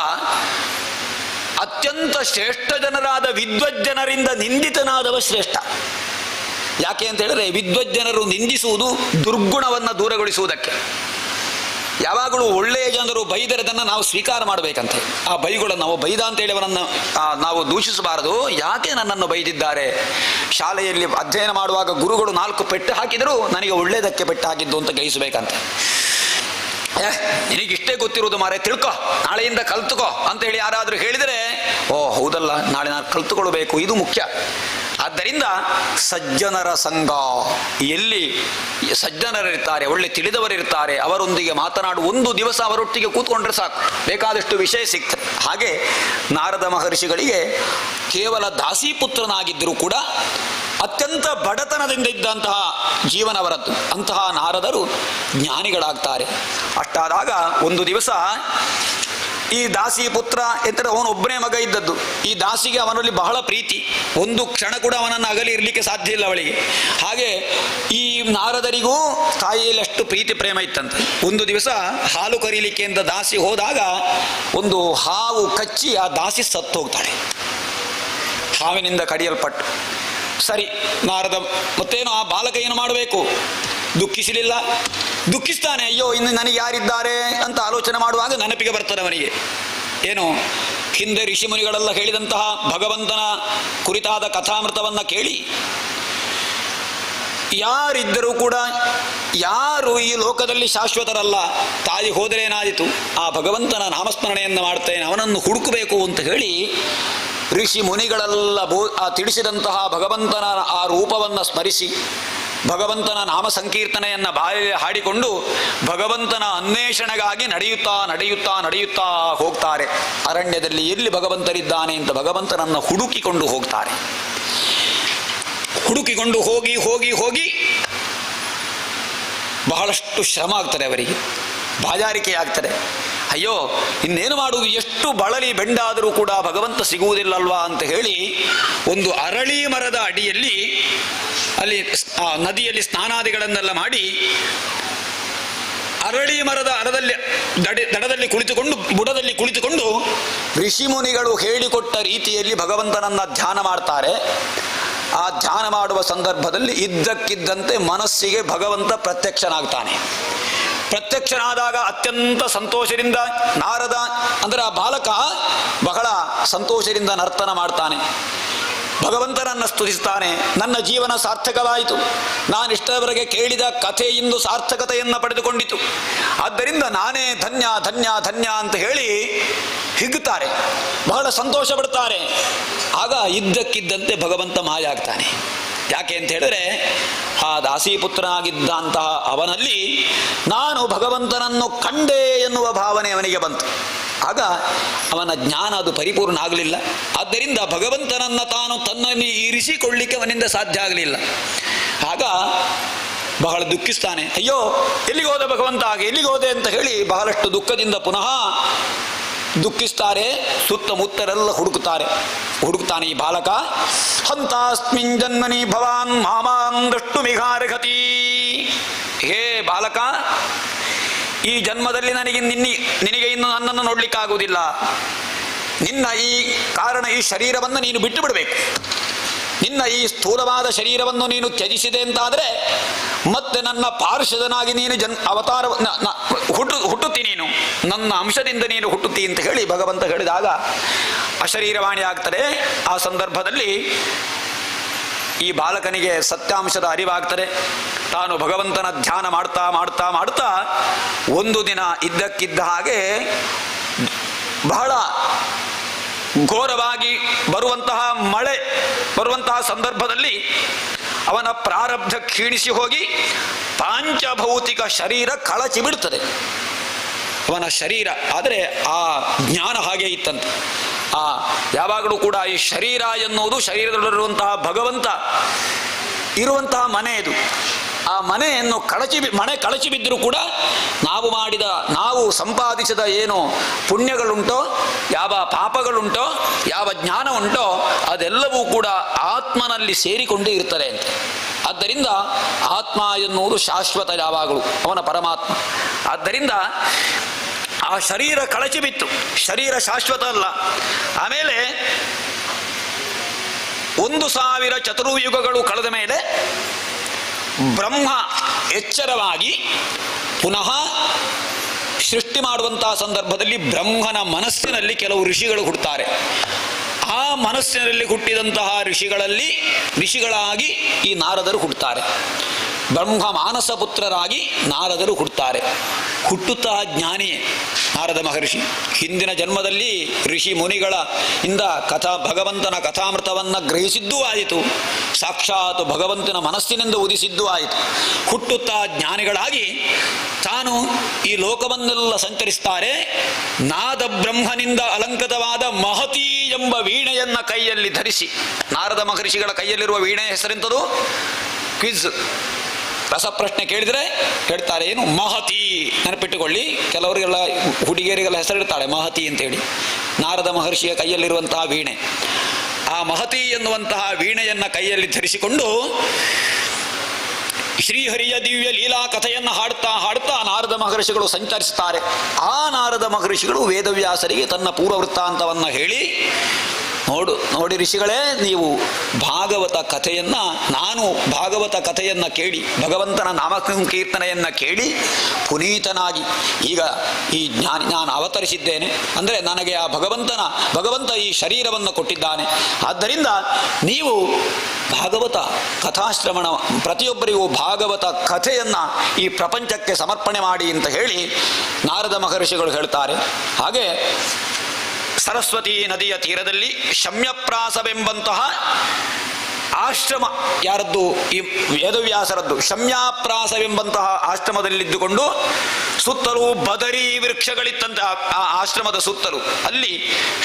ಅತ್ಯಂತ ಶ್ರೇಷ್ಠ ಜನರಾದ ವಿದ್ವಜ್ಜನರಿಂದ ನಿಂದಿತನಾದವ ಶ್ರೇಷ್ಠ. ಯಾಕೆ ಅಂತ ಹೇಳಿದ್ರೆ ವಿದ್ವಜ್ಜನರು ನಿಂದಿಸುವುದು ದುರ್ಗುಣವನ್ನು ದೂರಗೊಳಿಸುವುದಕ್ಕೆ. ಯಾವಾಗಲೂ ಒಳ್ಳೆಯ ಜನರು ಬೈದರದನ್ನು ನಾವು ಸ್ವೀಕಾರ ಮಾಡಬೇಕಂತೆ. ಆ ಬೈಗಳನ್ನು ನಾವು ಬೈದ ಅಂತೇಳಿ ಅವನನ್ನು ನಾವು ದೂಷಿಸಬಾರದು. ಯಾಕೆ ನನ್ನನ್ನು ಬೈದಿದ್ದಾರೆ? ಶಾಲೆಯಲ್ಲಿ ಅಧ್ಯಯನ ಮಾಡುವಾಗ ಗುರುಗಳು 4 ಪೆಟ್ಟು ಹಾಕಿದರೂ ನನಗೆ ಒಳ್ಳೆಯದಕ್ಕೆ ಪೆಟ್ಟು ಹಾಕಿದ್ದು ಅಂತ ಗ್ರಹಿಸಬೇಕಂತೆ. ನಿನಗಿಷ್ಟೇ ಗೊತ್ತಿರುವುದು ಮಾರೆ, ತಿಳ್ಕೊ, ನಾಳೆಯಿಂದ ಕಲ್ತುಕೋ ಅಂತೇಳಿ ಯಾರಾದರೂ ಹೇಳಿದರೆ ಹೌದಲ್ಲ, ನಾಳೆ ನಾನು ಕಲ್ತುಕೊಳ್ಬೇಕು, ಇದು ಮುಖ್ಯ. ಆದ್ದರಿಂದ ಸಜ್ಜನರ ಸಂಘ, ಎಲ್ಲಿ ಸಜ್ಜನರಿರ್ತಾರೆ, ಒಳ್ಳೆ ತಿಳಿದವರಿರ್ತಾರೆ, ಅವರೊಂದಿಗೆ ಮಾತನಾಡು. ಒಂದು ದಿವಸ ಅವರೊಟ್ಟಿಗೆ ಕೂತ್ಕೊಂಡ್ರೆ ಸಾಕು, ಬೇಕಾದಷ್ಟು ವಿಷಯ ಸಿಗ್ತದೆ. ಹಾಗೆ ನಾರದ ಮಹರ್ಷಿಗಳಿಗೆ ಕೇವಲ ದಾಸಿಪುತ್ರನಾಗಿದ್ದರೂ ಕೂಡ ಅತ್ಯಂತ ಬಡತನದಿಂದ ಇದ್ದಂತಹ ಜೀವನವರದ್ದು. ಅಂತಹ ನಾರದರು ಜ್ಞಾನಿಗಳಾಗ್ತಾರೆ. ಅಷ್ಟಾದಾಗ ಒಂದು ದಿವಸ ಈ ದಾಸಿ ಪುತ್ರ ಎಂದರೆ ಅವನೊಬ್ಬನೇ ಮಗ ಇದ್ದದ್ದು. ಈ ದಾಸಿಗೆ ಅವನಲ್ಲಿ ಬಹಳ ಪ್ರೀತಿ, ಒಂದು ಕ್ಷಣ ಕೂಡ ಅವನನ್ನು ಅಗಲಿ ಇರಲಿಕ್ಕೆ ಸಾಧ್ಯ ಇಲ್ಲ ಅವಳಿಗೆ. ಹಾಗೆ ಈ ನಾರದರಿಗೂ ತಾಯಿಯಲ್ಲಿ ಅಷ್ಟು ಪ್ರೀತಿ ಪ್ರೇಮ ಇತ್ತಂತೆ. ಒಂದು ದಿವಸ ಹಾಲು ಕರೀಲಿಕ್ಕೆ ಅಂತ ದಾಸಿ ಹೋದಾಗ ಒಂದು ಹಾವು ಕಚ್ಚಿ ಆ ದಾಸಿ ಸತ್ತು ಹೋಗ್ತಾಳೆ, ಹಾವಿನಿಂದ ಕಡಿಯಲ್ಪಟ್ಟು. ಸರಿ, ನಾರದ ಮತ್ತೇನು ಆ ಬಾಲಕ ಏನು ಮಾಡಬೇಕು? ದುಃಖಿಸಲಿಲ್ಲ, ದುಃಖಿಸ್ತಾನೆ. ಅಯ್ಯೋ, ಇನ್ನು ನನಗೆ ಯಾರಿದ್ದಾರೆ ಅಂತ ಆಲೋಚನೆ ಮಾಡುವಾಗ ನೆನಪಿಗೆ ಬರ್ತದೆ ಅವನಿಗೆ. ಏನು, ಹಿಂದೆ ಋಷಿಮುನಿಗಳೆಲ್ಲ ಹೇಳಿದಂತಹ ಭಗವಂತನ ಕುರಿತಾದ ಕಥಾಮೃತವನ್ನು ಕೇಳಿ ಯಾರಿದ್ದರೂ ಕೂಡ ಯಾರು ಈ ಲೋಕದಲ್ಲಿ ಶಾಶ್ವತರಲ್ಲ, ತಾಯಿ ಹೋದರೆ ಏನಾದಿತು, ಆ ಭಗವಂತನ ನಾಮಸ್ಮರಣೆಯನ್ನು ಮಾಡ್ತೇನೆ, ಅವನನ್ನು ಹುಡುಕಬೇಕು ಅಂತ ಹೇಳಿ ಋಷಿ ಮುನಿಗಳೆಲ್ಲ ತಿಳಿಸಿದಂತಹ ಭಗವಂತನ ಆ ರೂಪವನ್ನು ಸ್ಮರಿಸಿ ಭಗವಂತನ ನಾಮ ಸಂಕೀರ್ತನೆಯನ್ನು ಬಾಯಲ್ಲಿ ಹಾಡಿಕೊಂಡು ಭಗವಂತನ ಅನ್ವೇಷಣೆಗಾಗಿ ನಡೆಯುತ್ತಾ ಹೋಗ್ತಾರೆ. ಅರಣ್ಯದಲ್ಲಿ ಎಲ್ಲಿ ಭಗವಂತರಿದ್ದಾನೆ ಅಂತ ಭಗವಂತನನ್ನು ಹುಡುಕಿಕೊಂಡು ಹೋಗ್ತಾರೆ. ಹುಡುಕಿಕೊಂಡು ಹೋಗಿ ಬಹಳಷ್ಟು ಶ್ರಮ ಆಗ್ತದೆ ಅವರಿಗೆ, ಬಾಯಾರಿಕೆ ಆಗ್ತದೆ. ಅಯ್ಯೋ ಇನ್ನೇನು ಮಾಡುವುದು, ಎಷ್ಟು ಬಳಲಿ ಬೆಂಡಾದರೂ ಕೂಡ ಭಗವಂತ ಸಿಗುವುದಿಲ್ಲಲ್ವಾ ಅಂತ ಹೇಳಿ ಒಂದು ಅರಳಿ ಮರದ ಅಡಿಯಲ್ಲಿ ಅಲ್ಲಿ ನದಿಯಲ್ಲಿ ಸ್ನಾನಾದಿಗಳನ್ನೆಲ್ಲ ಮಾಡಿ ಅರಳಿ ಮರದ ದಡದಲ್ಲಿ ಕುಳಿತುಕೊಂಡು ಬುಡದಲ್ಲಿ ಕುಳಿತುಕೊಂಡು ಋಷಿಮುನಿಗಳು ಹೇಳಿಕೊಟ್ಟ ರೀತಿಯಲ್ಲಿ ಭಗವಂತನನ್ನ ಧ್ಯಾನ ಮಾಡ್ತಾರೆ. ಆ ಧ್ಯಾನ ಮಾಡುವ ಸಂದರ್ಭದಲ್ಲಿ ಇದ್ದಕ್ಕಿದ್ದಂತೆ ಮನಸ್ಸಿಗೆ ಭಗವಂತ ಪ್ರತ್ಯಕ್ಷನಾಗ್ತಾನೆ. ಪ್ರತ್ಯಕ್ಷನಾದಾಗ ಅತ್ಯಂತ ಸಂತೋಷದಿಂದ ನಾರದ ಅಂದರೆ ಆ ಬಾಲಕ ಬಹಳ ಸಂತೋಷದಿಂದ ನರ್ತನ ಮಾಡ್ತಾನೆ, ಭಗವಂತನನ್ನು ಸ್ತುತಿಸ್ತಾನೆ. ನನ್ನ ಜೀವನ ಸಾರ್ಥಕವಾಯಿತು, ನಾನಿಷ್ಟರವರೆಗೆ ಕೇಳಿದ ಕಥೆ ಇಂದು ಸಾರ್ಥಕತೆಯನ್ನು ಪಡೆದುಕೊಂಡಿತು, ಆದ್ದರಿಂದ ನಾನೇ ಧನ್ಯ ಧನ್ಯ ಧನ್ಯ ಅಂತ ಹೇಳಿ ಹಿಗ್ಗುತ್ತಾರೆ, ಬಹಳ ಸಂತೋಷ ಪಡ್ತಾರೆ. ಆಗ ಇದ್ದಕ್ಕಿದ್ದಂತೆ ಭಗವಂತ ಮಾಯ ಆಗ್ತಾನೆ. ಯಾಕೆ ಅಂತ ಹೇಳಿದ್ರೆ ಆ ದಾಸೀಪುತ್ರನಾಗಿದ್ದಂತಹ ಅವನಲ್ಲಿ ನಾನು ಭಗವಂತನನ್ನು ಕಂಡೆ ಎನ್ನುವ ಭಾವನೆ ಅವನಿಗೆ ಬಂತು. ಆಗ ಅವನ ಜ್ಞಾನ ಅದು ಪರಿಪೂರ್ಣ ಆಗಲಿಲ್ಲ. ಆದ್ದರಿಂದ ಭಗವಂತನನ್ನು ತಾನು ತನ್ನಲ್ಲಿ ಇರಿಸಿಕೊಳ್ಳಿಕ್ಕೆ ಅವನಿಂದ ಸಾಧ್ಯ ಆಗಲಿಲ್ಲ. ಆಗ ಬಹಳ ದುಃಖಿಸ್ತಾನೆ. ಅಯ್ಯೋ ಎಲ್ಲಿಗೆ ಹೋದೆ ಭಗವಂತ, ಎಲ್ಲಿಗೆ ಹೋದೆ ಅಂತ ಹೇಳಿ ಬಹಳಷ್ಟು ದುಃಖದಿಂದ ಪುನಃ ದುಃಖಿಸ್ತಾರೆ. ಸುತ್ತಮುತ್ತರೆಲ್ಲ ಹುಡುಕ್ತಾನೆ ಈ ಬಾಲಕ. ಹಂತಾಸ್ಮಿನ್ ಜನ್ಮನಿ ಭವಾನ್ ಮಾಮಾನ್ ದ್ರಷ್ಟುಮಿಹಾರ್ಹತಿ. ಹೇ ಬಾಲಕ, ಈ ಜನ್ಮದಲ್ಲಿ ನಿನಗೆ ಇನ್ನು ನನ್ನನ್ನು ನೋಡ್ಲಿಕ್ಕಾಗುವುದಿಲ್ಲ. ನಿನ್ನ ಈ ಶರೀರವನ್ನು ನೀನು ಬಿಟ್ಟು ಬಿಡಬೇಕು. ನಿನ್ನ ಈ ಸ್ಥೂಲವಾದ ಶರೀರವನ್ನು ನೀನು ತ್ಯಜಿಸಿದೆ ಅಂತಾದರೆ ಮತ್ತೆ ನನ್ನ ಪಾರ್ಷದನಾಗಿ ನೀನು ಹುಟ್ಟುತ್ತಿ, ನೀನು ನನ್ನ ಅಂಶದಿಂದ ನೀನು ಹುಟ್ಟುತ್ತಿ ಅಂತ ಹೇಳಿ ಭಗವಂತ ಹೇಳಿದಾಗ ಅಶರೀರವಾಣಿ ಆಗ್ತದೆ. ಆ ಸಂದರ್ಭದಲ್ಲಿ ಈ ಬಾಲಕನಿಗೆ ಸತ್ಯಾಂಶದ ಅರಿವಾಗ್ತದೆ. ತಾನು ಭಗವಂತನ ಧ್ಯಾನ ಮಾಡ್ತಾ ಮಾಡ್ತಾ ಮಾಡ್ತಾ ಒಂದು ದಿನ ಇದ್ದಕ್ಕಿದ್ದ ಹಾಗೆ ಬಹಳ ಘೋರವಾಗಿ ಮಳೆ ಬರುವಂತಹ ಸಂದರ್ಭದಲ್ಲಿ ಅವನ ಪ್ರಾರಬ್ಧ ಕ್ಷೀಣಿಸಿ ಹೋಗಿ ಪಾಂಚಭೌತಿಕ ಶರೀರ ಕಳಚಿ ಬಿಡ್ತದೆ. ಅವನ ಶರೀರ ಆದರೆ ಆ ಜ್ಞಾನ ಹಾಗೆ ಇತ್ತಂತೆ. ಯಾವಾಗಲೂ ಕೂಡ ಈ ಶರೀರ ಎನ್ನುವುದು ಶರೀರದಲ್ಲಿರುವಂತಹ ಭಗವಂತ ಇರುವಂತಹ ಮನೆ ಇದು. ಆ ಮನೆಯನ್ನು ಮನೆ ಕಳಚಿ ಬಿದ್ದರೂ ಕೂಡ ನಾವು ಸಂಪಾದಿಸಿದ ಏನು ಪುಣ್ಯಗಳುಂಟೋ, ಯಾವ ಪಾಪಗಳುಂಟೋ, ಯಾವ ಜ್ಞಾನ ಉಂಟೋ ಅದೆಲ್ಲವೂ ಕೂಡ ಆತ್ಮನಲ್ಲಿ ಸೇರಿಕೊಂಡೇ ಇರ್ತದೆ ಅಂತ. ಆದ್ದರಿಂದ ಆತ್ಮ ಎನ್ನುವುದು ಶಾಶ್ವತ, ಯಾವಾಗಲೂ ಅವನ ಪರಮಾತ್ಮ. ಆದ್ದರಿಂದ ಆ ಶರೀರ ಕಳಚಿ ಬಿತ್ತು, ಶರೀರ ಶಾಶ್ವತ ಅಲ್ಲ. ಆಮೇಲೆ 1000 ಚತುರ್ಯುಗಗಳು ಕಳೆದ ಮೇಲೆ ಬ್ರಹ್ಮ ಎಚ್ಚರವಾಗಿ ಪುನಃ ಸೃಷ್ಟಿ ಮಾಡುವಂತಹ ಸಂದರ್ಭದಲ್ಲಿ ಬ್ರಹ್ಮನ ಮನಸ್ಸಿನಲ್ಲಿ ಕೆಲವು ಋಷಿಗಳು ಹುಟ್ಟುತ್ತಾರೆ. ಆ ಮನಸ್ಸಿನಲ್ಲಿ ಹುಟ್ಟಿದಂತಹ ಋಷಿಗಳಾಗಿ ಈ ನಾರದರು ಹುಟ್ಟುತ್ತಾರೆ. ಬ್ರಹ್ಮ ಮಾನಸ ಪುತ್ರರಾಗಿ ನಾರದರು ಹುಟ್ಟುತ್ತಾರೆ. ಹುಟ್ಟುತ್ತಾ ಜ್ಞಾನಿಯೇ ನಾರದ ಮಹರ್ಷಿ. ಹಿಂದಿನ ಜನ್ಮದಲ್ಲಿ ಋಷಿ ಮುನಿಗಳ ಇಂದ ಭಗವಂತನ ಕಥಾಮೃತವನ್ನು ಗ್ರಹಿಸಿದ್ದೂ ಆಯಿತು, ಸಾಕ್ಷಾತ್ ಭಗವಂತನ ಮನಸ್ಸಿನಿಂದ ಉದಿಸಿದ್ದೂ ಆಯಿತು. ಹುಟ್ಟುತ್ತಾ ಜ್ಞಾನಿಗಳಾಗಿ ತಾನು ಈ ಲೋಕವನ್ನೆಲ್ಲ ಸಂಚರಿಸ್ತಾರೆ. ನಾದ ಬ್ರಹ್ಮನಿಂದ ಅಲಂಕೃತವಾದ ಮಹತಿ ಎಂಬ ವೀಣೆಯನ್ನ ಕೈಯಲ್ಲಿ ಧರಿಸಿ, ನಾರದ ಮಹರ್ಷಿಗಳ ಕೈಯಲ್ಲಿರುವ ವೀಣೆಯ ಹೆಸರೆಂಥದು? ಕ್ವಿಜ್, ರಸಪ್ರಶ್ನೆ ಕೇಳಿದರೆ ಹೇಳ್ತಾರೆ ಏನು? ಮಹತಿ. ನೆನಪಿಟ್ಟುಕೊಳ್ಳಿ, ಕೆಲವರಿಗೆಲ್ಲ ಹುಡುಗಿಯರಿಗೆಲ್ಲ ಹೆಸರಿಡ್ತಾಳೆ ಮಹತಿ ಅಂತೇಳಿ. ನಾರದ ಮಹರ್ಷಿಯ ಕೈಯಲ್ಲಿರುವಂತಹ ವೀಣೆ, ಆ ಮಹತಿ ಎನ್ನುವಂತಹ ವೀಣೆಯನ್ನು ಕೈಯಲ್ಲಿ ಧರಿಸಿಕೊಂಡು ಶ್ರೀಹರಿಯ ದಿವ್ಯ ಲೀಲಾ ಕಥೆಯನ್ನು ಹಾಡ್ತಾ ಹಾಡ್ತಾ ನಾರದ ಮಹರ್ಷಿಗಳು ಸಂಚರಿಸುತ್ತಾರೆ. ಆ ನಾರದ ಮಹರ್ಷಿಗಳು ವೇದವ್ಯಾಸರಿಗೆ ತನ್ನ ಪೂರ್ವವೃತ್ತಾಂತವನ್ನು ಹೇಳಿ, ನೋಡಿ ಋಷಿಗಳೇ, ನೀವು ಭಾಗವತ ಕಥೆಯನ್ನು, ನಾನು ಭಾಗವತ ಕಥೆಯನ್ನು ಕೇಳಿ ಭಗವಂತನ ನಾಮಕೀರ್ತನೆಯನ್ನು ಕೇಳಿ ಪುನೀತನಾಗಿ ಈಗ ಈ ನಾನು ಅವತರಿಸಿದ್ದೇನೆ. ಅಂದರೆ ನನಗೆ ಆ ಭಗವಂತ ಈ ಶರೀರವನ್ನು ಕೊಟ್ಟಿದ್ದಾನೆ. ಆದ್ದರಿಂದ ನೀವು ಭಾಗವತ ಕಥಾಶ್ರವಣ, ಪ್ರತಿಯೊಬ್ಬರಿಗೂ ಭಾಗವತ ಕಥೆಯನ್ನು ಈ ಪ್ರಪಂಚಕ್ಕೆ ಸಮರ್ಪಣೆ ಮಾಡಿ ಅಂತ ಹೇಳಿ ನಾರದ ಮಹರ್ಷಿಗಳು ಹೇಳ್ತಾರೆ. ಹಾಗೆ ಸರಸ್ವತಿ ನದಿಯ ತೀರದಲ್ಲಿ ಶಮ್ಯಪ್ರಾಸವೆಂಬಂತಹ ಆಶ್ರಮ, ಯಾರದ್ದು? ಈ ವೇದವ್ಯಾಸರದ್ದು. ಶಮ್ಯಾಪ್ರಾಸವೆಂಬಂತಹ ಆಶ್ರಮದಲ್ಲಿದ್ದುಕೊಂಡು ಸುತ್ತಲೂ ಬದರಿ ವೃಕ್ಷಗಳಿತ್ತಂತೆ ಆ ಆಶ್ರಮದ ಸುತ್ತಲೂ. ಅಲ್ಲಿ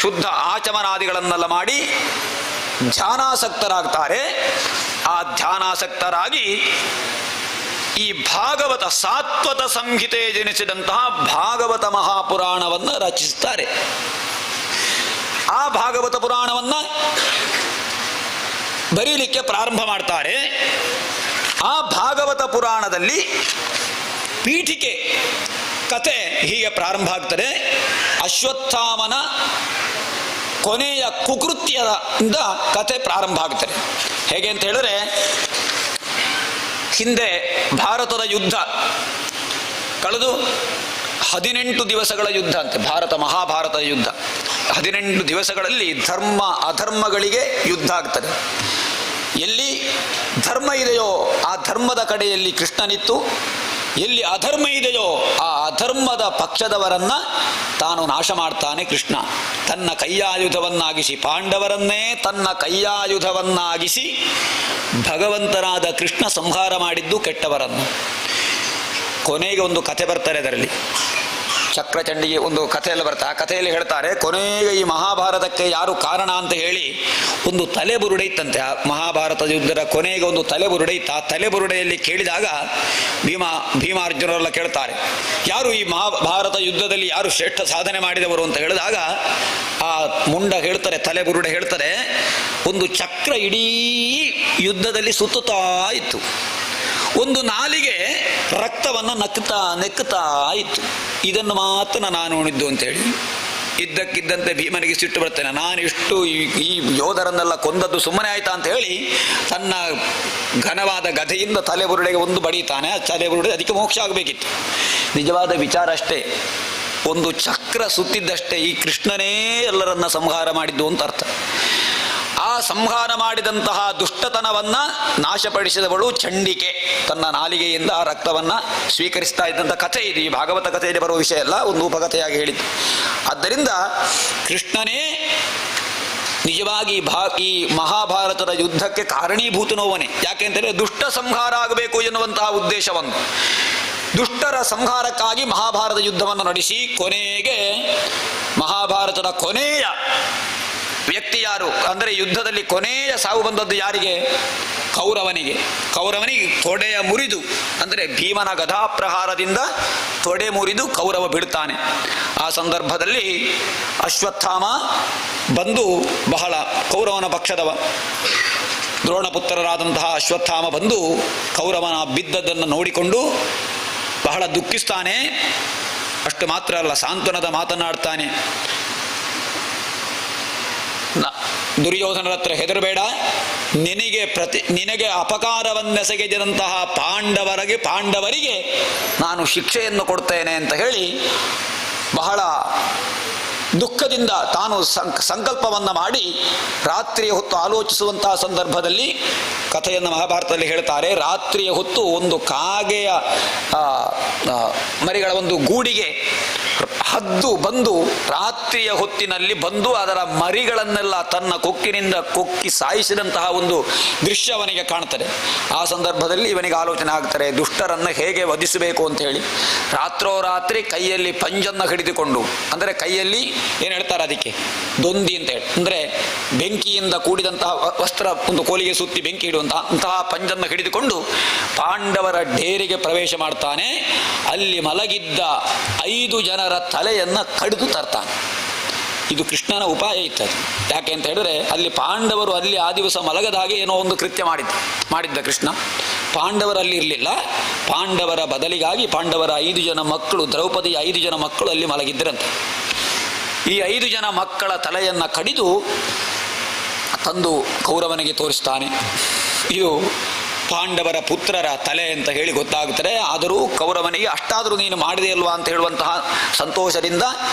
ಶುದ್ಧ ಆಚಮನಾದಿಗಳನ್ನೆಲ್ಲ ಮಾಡಿ ಧ್ಯಾನಾಸಕ್ತರಾಗ್ತಾರೆ. ಆ ಧ್ಯಾನಾಸಕ್ತರಾಗಿ ಈ ಭಾಗವತ ಸಾತ್ವತ ಸಂಹಿತೆ ಜನಿಸಿದಂತಹ ಭಾಗವತ ಮಹಾಪುರಾಣವನ್ನು ರಚಿಸುತ್ತಾರೆ. ಆ ಭಾಗವತ ಪುರಾಣವನ್ನು ಬರೀಲಿಕ್ಕೆ ಪ್ರಾರಂಭ ಮಾಡ್ತಾರೆ. ಆ ಭಾಗವತ ಪುರಾಣದಲ್ಲಿ ಪೀಠಿಕೆ ಕತೆ ಹೀಗೆ ಪ್ರಾರಂಭ ಆಗ್ತದೆ. ಅಶ್ವತ್ಥಾಮನ ಕೊನೆಯ ಕುಕೃತ್ಯದಿಂದ ಕತೆ ಪ್ರಾರಂಭ ಆಗ್ತದೆ. ಹೇಗೆ ಅಂತ ಹೇಳಿದ್ರೆ, ಹಿಂದೆ ಭಾರತದ ಯುದ್ಧ ಕಳೆದು 18 ದಿವಸಗಳ ಯುದ್ಧ ಅಂತೆ. ಮಹಾಭಾರತ ಯುದ್ಧ 18 ದಿವಸಗಳಲ್ಲಿ ಧರ್ಮ ಅಧರ್ಮಗಳಿಗೆ ಯುದ್ಧ ಆಗ್ತದೆ. ಎಲ್ಲಿ ಧರ್ಮ ಇದೆಯೋ ಆ ಧರ್ಮದ ಕಡೆಯಲ್ಲಿ ಕೃಷ್ಣನಿತ್ತು, ಎಲ್ಲಿ ಅಧರ್ಮ ಇದೆಯೋ ಆ ಅಧರ್ಮದ ಪಕ್ಷದವರನ್ನ ತಾನು ನಾಶ ಮಾಡ್ತಾನೆ ಕೃಷ್ಣ. ತನ್ನ ಕೈಯಾಯುಧವನ್ನಾಗಿಸಿ, ಪಾಂಡವರನ್ನೇ ತನ್ನ ಕೈಯಾಯುಧವನ್ನಾಗಿಸಿ ಭಗವಂತನಾದ ಕೃಷ್ಣ ಸಂಹಾರ ಮಾಡಿದ್ದು ಕೆಟ್ಟವರನ್ನು. ಕೊನೆಗೆ ಒಂದು ಕಥೆ ಬರ್ತಾರೆ ಅದರಲ್ಲಿ, ಚಕ್ರಚಂಡಿಗೆ ಒಂದು ಕಥೆಯಲ್ಲಿ ಬರ್ತಾರೆ. ಆ ಕಥೆಯಲ್ಲಿ ಹೇಳ್ತಾರೆ, ಕೊನೆಗೆ ಈ ಮಹಾಭಾರತಕ್ಕೆ ಯಾರು ಕಾರಣ ಅಂತ ಹೇಳಿ ಒಂದು ತಲೆಬುರುಡೆ ಇತ್ತಂತೆ. ಆ ಮಹಾಭಾರತ ಯುದ್ಧದ ಕೊನೆಗೆ ಒಂದು ತಲೆಬುರುಡೆ ಇತ್ತು. ಆ ತಲೆಬುರುಡೆಯಲ್ಲಿ ಕೇಳಿದಾಗ ಭೀಮಾರ್ಜುನರೆಲ್ಲ ಕೇಳ್ತಾರೆ, ಯಾರು ಈ ಮಹಾಭಾರತ ಯುದ್ಧದಲ್ಲಿ ಯಾರು ಶ್ರೇಷ್ಠ ಸಾಧನೆ ಮಾಡಿದವರು ಅಂತ ಹೇಳಿದಾಗ ಆ ಮುಂಡ ಹೇಳ್ತಾರೆ, ತಲೆಬುರುಡೆ ಹೇಳ್ತಾರೆ, ಒಂದು ಚಕ್ರ ಇಡೀ ಯುದ್ಧದಲ್ಲಿ ಸುತ್ತುತ್ತಾ ಇತ್ತು, ಒಂದು ನಾಲಿಗೆ ರಕ್ತವನ್ನು ನೆಕ್ಕುತ್ತಾ ಇತ್ತು, ಇದನ್ನು ಮಾತ್ರ ನಾನು ಉಣಿದ್ದು ಅಂತೇಳಿ. ಇದ್ದಕ್ಕಿದ್ದಂತೆ ಭೀಮನಿಗೆ ಸಿಟ್ಟು ಬರ್ತೇನೆ, ನಾನಿಷ್ಟು ಈ ಯೋಧರನ್ನೆಲ್ಲ ಕೊಂದದ್ದು ಸುಮ್ಮನೆ ಆಯ್ತಾ ಅಂತ ಹೇಳಿ ತನ್ನ ಘನವಾದ ಗದೆಯಿಂದ ತಲೆಬುರುಡೆಗೆ ಒಂದು ಬಡೀತಾನೆ. ಆ ತಲೆಬುರುಡೆ ಅದಕ್ಕೆ ಮೋಕ್ಷ ಆಗಬೇಕಿತ್ತು. ನಿಜವಾದ ವಿಚಾರ ಅಷ್ಟೇ, ಒಂದು ಚಕ್ರ ಸುತ್ತಿದ್ದಷ್ಟೇ ಈ ಕೃಷ್ಣನೇ ಎಲ್ಲರನ್ನ ಸಂಹಾರ ಮಾಡಿದ್ದು ಅಂತ ಅರ್ಥ. ಆ ಸಂಹಾರ ಮಾಡಿದಂತಹ ದುಷ್ಟತನವನ್ನ ನಾಶಪಡಿಸಿದವಳು ಚಂಡಿಕೆ. ತನ್ನ ನಾಲಿಗೆಯಿಂದ ಆ ರಕ್ತವನ್ನ ಸ್ವೀಕರಿಸ್ತಾ ಇದ್ದಂಥ ಕಥೆ ಇದು. ಈ ಭಾಗವತ ಕಥೆಯಲ್ಲಿ ಬರುವ ವಿಷಯ ಅಲ್ಲ, ಒಂದು ಉಪಕಥೆಯಾಗಿ ಹೇಳಿದ್ದು. ಆದ್ದರಿಂದ ಕೃಷ್ಣನೇ ನಿಜವಾಗಿ ಈ ಮಹಾಭಾರತದ ಯುದ್ಧಕ್ಕೆ ಕಾರಣೀಭೂತನೋವನೇ. ಯಾಕೆಂತಂದರೆ ದುಷ್ಟ ಸಂಹಾರ ಆಗಬೇಕು ಎನ್ನುವಂತಹ ಉದ್ದೇಶವನ್ನು, ದುಷ್ಟರ ಸಂಹಾರಕ್ಕಾಗಿ ಮಹಾಭಾರತ ಯುದ್ಧವನ್ನು ನಡೆಸಿ ಕೊನೆಗೆ ಮಹಾಭಾರತದ ಕೊನೆಯ ವ್ಯಕ್ತಿ ಯಾರು ಅಂದರೆ ಯುದ್ಧದಲ್ಲಿ ಕೊನೆಯ ಸಾವು ಬಂದದ್ದು ಯಾರಿಗೆ? ಕೌರವನಿಗೆ ತೊಡೆಯ ಮುರಿದು, ಅಂದರೆ ಭೀಮನ ಗದಾಪ್ರಹಾರದಿಂದ ತೊಡೆ ಮುರಿದು ಕೌರವ ಬಿಡ್ತಾನೆ. ಆ ಸಂದರ್ಭದಲ್ಲಿ ಅಶ್ವತ್ಥಾಮ ಬಂದು, ಬಹಳ ಕೌರವನ ಪಕ್ಷದವ ದ್ರೋಣಪುತ್ರರಾದಂತಹ ಅಶ್ವತ್ಥಾಮ ಬಂದು ಕೌರವನ ಬಿದ್ದದ್ದನ್ನು ನೋಡಿಕೊಂಡು ಬಹಳ ದುಃಖಿಸ್ತಾನೆ. ಅಷ್ಟು ಮಾತ್ರ ಅಲ್ಲ, ಸಾಂತ್ವನದ ಮಾತನಾಡ್ತಾನೆ. ದುರ್ಯೋಧನರ ಹತ್ರ ಹೆದರಬೇಡ, ನಿನಗೆ ಅಪಕಾರವನ್ನೆಸಗಿದಂತಹ ಪಾಂಡವರಿಗೆ ನಾನು ಶಿಕ್ಷೆಯನ್ನು ಕೊಡ್ತೇನೆ ಅಂತ ಹೇಳಿ ಬಹಳ ದುಃಖದಿಂದ ತಾನು ಸಂಕಲ್ಪವನ್ನು ಮಾಡಿ ರಾತ್ರಿಯ ಹೊತ್ತು ಆಲೋಚಿಸುವಂತಹ ಸಂದರ್ಭದಲ್ಲಿ ಕಥೆಯನ್ನು ಮಹಾಭಾರತದಲ್ಲಿ ಹೇಳ್ತಾರೆ. ರಾತ್ರಿಯ ಹೊತ್ತು ಒಂದು ಕಾಗೆಯ ಮರಿಗಳ ಒಂದು ಗೂಡಿಗೆ ಹದ್ದು ಬಂದು ರಾತ್ರಿಯ ಹೊತ್ತಿನಲ್ಲಿ ಬಂದು ಅದರ ಮರಿಗಳನ್ನೆಲ್ಲ ತನ್ನ ಕೊಕ್ಕಿನಿಂದ ಕೊಕ್ಕಿ ಸಾಯಿಸಿದಂತಹ ಒಂದು ದೃಶ್ಯ ಅವನಿಗೆ ಕಾಣ್ತದೆ. ಆ ಸಂದರ್ಭದಲ್ಲಿ ಇವನಿಗೆ ಆಲೋಚನೆ ಆಗ್ತಾರೆ, ದುಷ್ಟರನ್ನು ಹೇಗೆ ವಧಿಸಬೇಕು ಅಂತ ಹೇಳಿ. ರಾತ್ರೋರಾತ್ರಿ ಕೈಯಲ್ಲಿ ಪಂಜನ್ನು ಹಿಡಿದುಕೊಂಡು, ಅಂದರೆ ಕೈಯಲ್ಲಿ ಏನು ಹೇಳ್ತಾರೆ ಅದಕ್ಕೆ ದೊಂದಿ ಅಂತ ಹೇಳಿ, ಅಂದರೆ ಬೆಂಕಿಯಿಂದ ಕೂಡಿದಂತಹ ವಸ್ತ್ರ ಒಂದು ಕೋಲಿಗೆ ಸುತ್ತಿ ಬೆಂಕಿ ಇಡುವಂತಹ ಪಂಜನ್ನು ಹಿಡಿದುಕೊಂಡು ಪಾಂಡವರ ಡೇರಿಗೆ ಪ್ರವೇಶ ಮಾಡ್ತಾನೆ. ಅಲ್ಲಿ ಮಲಗಿದ್ದ 5 ಜನರ ತಲೆಯನ್ನು ಕಡಿದು ತರ್ತಾನೆ. ಇದು ಕೃಷ್ಣನ ಉಪಾಯ ಇತ್ತದು. ಯಾಕೆ ಅಂತ ಹೇಳಿದ್ರೆ ಅಲ್ಲಿ ಪಾಂಡವರು ಅಲ್ಲಿ ಆ ದಿವಸ ಮಲಗದ ಹಾಗೆ ಏನೋ ಒಂದು ಕೃತ್ಯ ಮಾಡಿದ್ದ ಕೃಷ್ಣ. ಪಾಂಡವರಲ್ಲಿ ಇರಲಿಲ್ಲ, ಪಾಂಡವರ ಬದಲಿಗಾಗಿ ಪಾಂಡವರ 5 ಜನ ಮಕ್ಕಳು, ದ್ರೌಪದಿಯ 5 ಜನ ಮಕ್ಕಳು ಅಲ್ಲಿ ಮಲಗಿದ್ದರಂತೆ. ಈ 5 ಜನ ಮಕ್ಕಳ ತಲೆಯನ್ನು ಕಡಿದು ತಂದು ಕೌರವನಿಗೆ ತೋರಿಸ್ತಾನೆ. ಇದು ಪಾಂಡವರ ಪುತ್ರರ ತಲೆ ಅಂತ ಹೇಳಿ ಗೊತ್ತಾಗುತ್ತದೆ. ಆದರೂ ಕೌರವನಿಗೆ ಅಷ್ಟಾದರೂ ನೀನು ಮಾಡಿದೆ ಅಲ್ವಾ ಅಂತ ಹೇಳುವಂತಹ ಸಂತೋಷದಿಂದ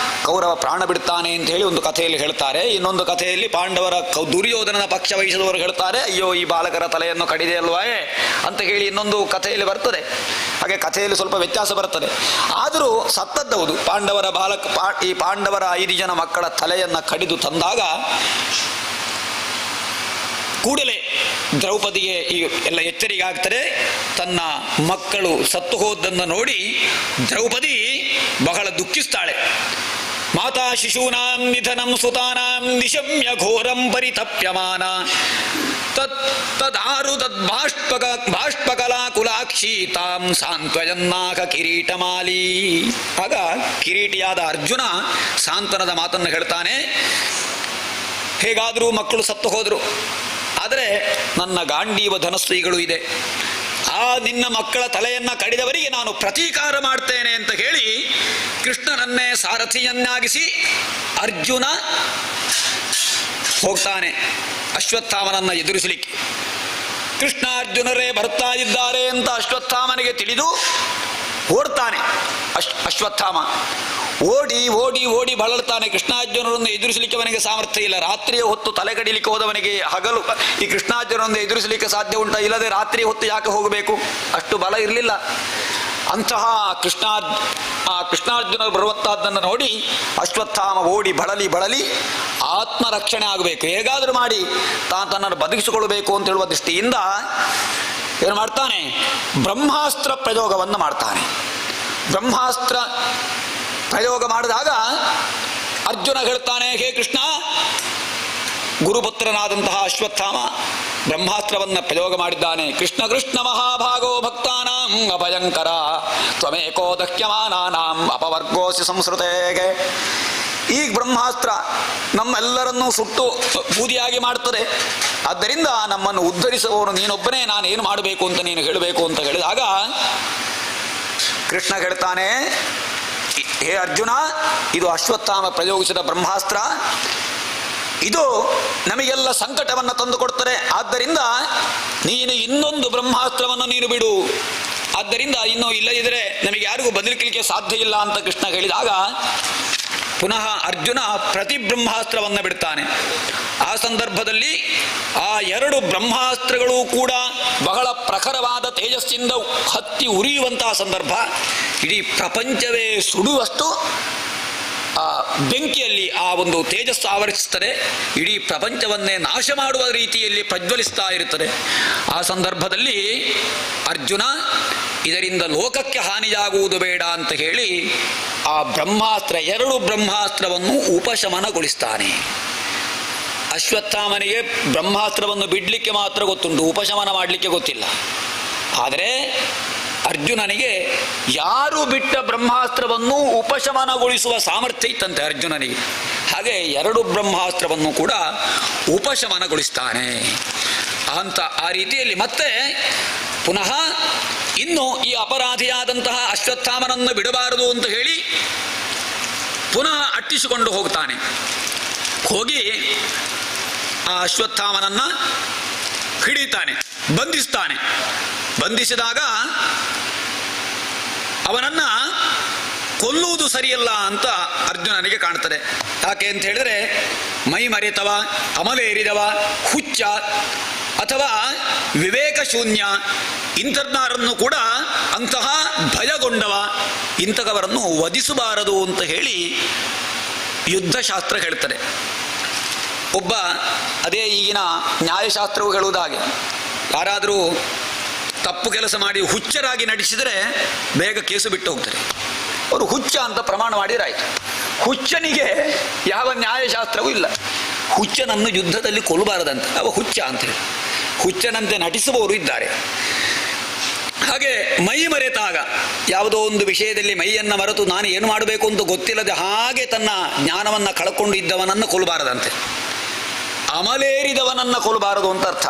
ಕೌರವ ಪ್ರಾಣ ಬಿಡ್ತಾನೆ ಅಂತ ಹೇಳಿ ಒಂದು ಕಥೆಯಲ್ಲಿ ಹೇಳ್ತಾರೆ. ಇನ್ನೊಂದು ಕಥೆಯಲ್ಲಿ ಪಾಂಡವರ ದುರ್ಯೋಧನನ ಪಕ್ಷ ವಹಿಸಿದವರು ಹೇಳ್ತಾರೆ, ಅಯ್ಯೋ ಈ ಬಾಲಕರ ತಲೆಯನ್ನು ಕಡಿದೆ ಅಲ್ವೇ ಅಂತ ಹೇಳಿ ಇನ್ನೊಂದು ಕಥೆಯಲ್ಲಿ ಬರ್ತದೆ. ಹಾಗೆ ಕಥೆಯಲ್ಲಿ ಸ್ವಲ್ಪ ವ್ಯತ್ಯಾಸ ಬರ್ತದೆ. ಆದರೂ ಸತ್ತದ್ದೌದು. ಈ ಪಾಂಡವರ 5 ಜನ ಮಕ್ಕಳ ತಲೆಯನ್ನು ಕಡಿದು ತಂದಾಗ ಕೂಡಲೇ ದ್ರೌಪದಿಗೆ ಈ ಎಲ್ಲ ಎಚ್ಚರಿಕೆ ಆಗ್ತದೆ. ತನ್ನ ಮಕ್ಕಳು ಸತ್ತು ಹೋದನ್ನು ನೋಡಿ ದ್ರೌಪದಿ ಬಹಳ ದುಃಖಿಸ್ತಾಳೆ. ಮಾತಾ ಶಿಶೂನಾಂ ನಿಧನಂ ಸುತಾನಾಂ ನಿಶಮ್ಯ ಘೋರಂ ಪರಿತಪ್ಯಮಾನ ತದಾರು ಬಾಷ್ಪಕಲಾಕುಲಾಕ್ಷಿ ತಾಂ ಸಾಂತ್ವಯನ್ನಾಕ ಕಿರೀಟಮಾಲಿ. ಆಗ ಕಿರೀಟಿಯಾದ ಅರ್ಜುನ ಸಾಂತ್ವನದ ಮಾತನ್ನು ಹೇಳ್ತಾನೆ, ಹೇಗಾದರೂ ಮಕ್ಕಳು ಸತ್ತು ಹೋದರು, ಆದರೆ ನನ್ನ ಗಾಂಡೀವ ಧನಸ್ಸುಗಳು ಇದೆ, ಆ ನಿನ್ನ ಮಕ್ಕಳ ತಲೆಯನ್ನು ಕಡಿದವರಿಗೆ ನಾನು ಪ್ರತೀಕಾರ ಮಾಡ್ತೇನೆ ಅಂತ ಹೇಳಿ ಕೃಷ್ಣನನ್ನೇ ಸಾರಥಿಯನ್ನಾಗಿಸಿ ಅರ್ಜುನ ಹೋಗ್ತಾನೆ ಅಶ್ವತ್ಥಾಮನನ್ನು ಎದುರಿಸಲಿಕ್ಕೆ. ಕೃಷ್ಣ ಅರ್ಜುನರೇ ಬರ್ತಾ ಇದ್ದಾರೆ ಅಂತ ಅಶ್ವತ್ಥಾಮನಿಗೆ ತಿಳಿದು ಓಡ್ತಾನೆ. ಅಶ್ವತ್ಥಾಮ ಓಡಿ ಓಡಿ ಓಡಿ ಬಳಲ್ತಾನೆ. ಕೃಷ್ಣಾರ್ಜುನರನ್ನು ಎದುರಿಸಲಿಕ್ಕೆ ಅವನಿಗೆ ಸಾಮರ್ಥ್ಯ ಇಲ್ಲ. ರಾತ್ರಿಯ ಹೊತ್ತು ತಲೆ ಕಡಿಲಿಕ್ಕೆ ಹೋದವನಿಗೆ ಹಗಲು ಈ ಕೃಷ್ಣಾರ್ಜುನರನ್ನು ಎದುರಿಸಲಿಕ್ಕೆ ಸಾಧ್ಯ ಉಂಟ? ಇಲ್ಲದೆ ರಾತ್ರಿ ಹೊತ್ತು ಯಾಕೆ ಹೋಗಬೇಕು? ಅಷ್ಟು ಬಲ ಇರಲಿಲ್ಲ. ಅಂತಹ ಕೃಷ್ಣಾರ್ಜುನರು ಬರುವಂತಹದ್ದನ್ನು ನೋಡಿ ಅಶ್ವತ್ಥಾಮ ಓಡಿ ಬಳಲಿ ಆತ್ಮರಕ್ಷಣೆ ಆಗಬೇಕು, ಹೇಗಾದರೂ ಮಾಡಿ ತನ್ನನ್ನು ಬದುಕಿಸಿಕೊಳ್ಳಬೇಕು ಅಂತ ಹೇಳುವ ದೃಷ್ಟಿಯಿಂದ ಏನು ಮಾಡ್ತಾನೆ? ಬ್ರಹ್ಮಾಸ್ತ್ರ ಪ್ರಯೋಗವನ್ನು ಮಾಡ್ತಾನೆ. ಬ್ರಹ್ಮಾಸ್ತ್ರ ಪ್ರಯೋಗ ಮಾಡಿದಾಗ ಅರ್ಜುನ ಹೇಳ್ತಾನೆ, ಹೇ ಕೃಷ್ಣ, ಗುರುಪುತ್ರನಾದಂತಹ ಅಶ್ವತ್ಥಾಮ ಬ್ರಹ್ಮಾಸ್ತ್ರವನ್ನು ಪ್ರಯೋಗ ಮಾಡಿದ್ದಾನೆ. ಕೃಷ್ಣ ಕೃಷ್ಣ ಮಹಾಭಾಗೋ ಭಕ್ತಾನಾಂ ಅಭಯಂಕರ ತ್ವಮೇಕೋ ದಹ್ಯಮಾನಾನಾಂ ಅಪವರ್ಗೋಸಿ ಸಂಸ್ಕೃತೆಗೆ. ಈ ಬ್ರಹ್ಮಾಸ್ತ್ರ ನಮ್ಮೆಲ್ಲರನ್ನೂ ಸುಟ್ಟು ಬೂದಿಯಾಗಿ ಮಾಡ್ತದೆ. ಆದ್ದರಿಂದ ನಮ್ಮನ್ನು ಉದ್ಧರಿಸುವವನು ನೀನೊಬ್ಬನೇ, ನಾನೇನು ಮಾಡಬೇಕು ಅಂತ ನೀನು ಹೇಳಬೇಕು ಅಂತ ಹೇಳಿದಾಗ ಕೃಷ್ಣ ಹೇಳ್ತಾನೆ, ಹೇ ಅರ್ಜುನ, ಇದು ಅಶ್ವತ್ಥಾಮ ಪ್ರಯೋಗಿಸಿದ ಬ್ರಹ್ಮಾಸ್ತ್ರ, ಇದು ನಮಗೆಲ್ಲ ಸಂಕಟವನ್ನು ತಂದುಕೊಡ್ತಾರೆ. ಆದ್ದರಿಂದ ನೀನು ಇನ್ನೊಂದು ಬ್ರಹ್ಮಾಸ್ತ್ರವನ್ನು ನೀನು ಬಿಡು. ಆದ್ದರಿಂದ ಇನ್ನೂ ಇಲ್ಲದಿದ್ದರೆ ನಮಗೆ ಯಾರಿಗೂ ಬದಲಿಕಲಿಕ್ಕೆ ಸಾಧ್ಯ ಇಲ್ಲ ಅಂತ ಕೃಷ್ಣ ಹೇಳಿದಾಗ ಪುನಃ ಅರ್ಜುನ ಪ್ರತಿ ಬ್ರಹ್ಮಾಸ್ತ್ರವನ್ನು ಬಿಡ್ತಾನೆ. ಆ ಸಂದರ್ಭದಲ್ಲಿ ಆ ಎರಡು ಬ್ರಹ್ಮಾಸ್ತ್ರಗಳು ಕೂಡ ಬಹಳ ಪ್ರಖರವಾದ ತೇಜಸ್ಸಿಂದ ಹತ್ತಿ ಉರಿಯುವಂತಹ ಸಂದರ್ಭ. ಇಡೀ ಪ್ರಪಂಚವೇ ಸುಡುವಷ್ಟು ಆ ಬೆಂಕಿಯಲ್ಲಿ ಆ ಒಂದು ತೇಜಸ್ಸು ಆವರಿಸುತ್ತದೆ. ಇಡೀ ಪ್ರಪಂಚವನ್ನೇ ನಾಶ ಮಾಡುವ ರೀತಿಯಲ್ಲಿ ಪ್ರಜ್ವಲಿಸ್ತಾ ಇರುತ್ತದೆ. ಆ ಸಂದರ್ಭದಲ್ಲಿ ಅರ್ಜುನ ಇದರಿಂದ ಲೋಕಕ್ಕೆ ಹಾನಿಯಾಗುವುದು ಬೇಡ ಅಂತ ಹೇಳಿ ಆ ಬ್ರಹ್ಮಾಸ್ತ್ರ, ಎರಡು ಬ್ರಹ್ಮಾಸ್ತ್ರವನ್ನು ಉಪಶಮನಗೊಳಿಸ್ತಾನೆ. ಅಶ್ವತ್ಥಾಮನಿಗೆ ಬ್ರಹ್ಮಾಸ್ತ್ರವನ್ನು ಬಿಡಲಿಕ್ಕೆ ಮಾತ್ರ ಗೊತ್ತುಂಟು, ಉಪಶಮನ ಮಾಡಲಿಕ್ಕೆ ಗೊತ್ತಿಲ್ಲ. ಆದರೆ ಅರ್ಜುನನಿಗೆ ಯಾರು ಬಿಟ್ಟ ಬ್ರಹ್ಮಾಸ್ತ್ರವನ್ನು ಉಪಶಮನಗೊಳಿಸುವ ಸಾಮರ್ಥ್ಯ ಇತ್ತಂತೆ ಅರ್ಜುನನಿಗೆ. ಹಾಗೆ ಎರಡು ಬ್ರಹ್ಮಾಸ್ತ್ರವನ್ನು ಕೂಡ ಉಪಶಮನಗೊಳಿಸ್ತಾನೆ ಅಂತ. ಆ ರೀತಿಯಲ್ಲಿ ಮತ್ತೆ ಪುನಃ ಇನ್ನು ಈ ಅಪರಾಧಿಯಾದಂತಹ ಅಶ್ವತ್ಥಾಮನನ್ನು ಬಿಡಬಾರದು ಅಂತ ಹೇಳಿ ಪುನಃ ಅಟ್ಟಿಸಿಕೊಂಡು ಹೋಗ್ತಾನೆ. ಹೋಗಿ ಆ ಅಶ್ವತ್ಥಾಮನನ್ನು ಹಿಡಿತಾನೆ, ಬಂಧಿಸ್ತಾನೆ. ಬಂಧಿಸಿದಾಗ ಅವನನ್ನು ಕೊಲ್ಲುವುದು ಸರಿಯಲ್ಲ ಅಂತ ಅರ್ಜುನನಿಗೆ ಕಾಣ್ತದೆ. ಯಾಕೆ ಅಂತ ಹೇಳಿದ್ರೆ ಮೈ ಮರೆತವ, ಅಮಲೇರಿದವ, ಹುಚ್ಚ ಅಥವಾ ವಿವೇಕ ಶೂನ್ಯ ಇಂಥವರನ್ನು ಕೂಡ, ಅಂತಹ ಭಯಗೊಂಡವ ಇಂಥವರನ್ನು ವಧಿಸಬಾರದು ಅಂತ ಹೇಳಿ ಯುದ್ಧಶಾಸ್ತ್ರ ಹೇಳ್ತದೆ. ಒಬ್ಬ ಅದೇ ಈಗಿನ ನ್ಯಾಯಶಾಸ್ತ್ರವು ಹೇಳುವುದಾಗೆ ಯಾರಾದರೂ ತಪ್ಪು ಕೆಲಸ ಮಾಡಿ ಹುಚ್ಚರಾಗಿ ನಡೆಸಿದರೆ ಬೇಗ ಕೇಸು ಬಿಟ್ಟು ಹೋಗ್ತಾರೆ. ಅವರು ಹುಚ್ಚ ಅಂತ ಪ್ರಮಾಣ ಮಾಡಿರಾಯ್ತು. ಹುಚ್ಚನಿಗೆ ಯಾವ ನ್ಯಾಯಶಾಸ್ತ್ರವೂ ಇಲ್ಲ. ಹುಚ್ಚನನ್ನು ಯುದ್ಧದಲ್ಲಿ ಕೊಲ್ಲಬಾರದಂತೆ, ಅವ ಹುಚ್ಚ ಅಂತೇಳಿ ಹುಚ್ಚನಂತೆ ನಟಿಸುವವರು ಇದ್ದಾರೆ. ಹಾಗೆ ಮೈ ಮರೆತಾಗ, ಯಾವುದೋ ಒಂದು ವಿಷಯದಲ್ಲಿ ಮೈಯನ್ನು ಮರೆತು ನಾನು ಏನು ಮಾಡಬೇಕು ಅಂತ ಗೊತ್ತಿಲ್ಲದೆ ಹಾಗೆ ತನ್ನ ಜ್ಞಾನವನ್ನು ಕಳ್ಕೊಂಡು ಇದ್ದವನನ್ನು ಕೊಲ್ಲಬಾರದಂತೆ. ಅಮಲೇರಿದವನನ್ನು ಕೊಲ್ಲಬಾರದು ಅಂತ ಅರ್ಥ.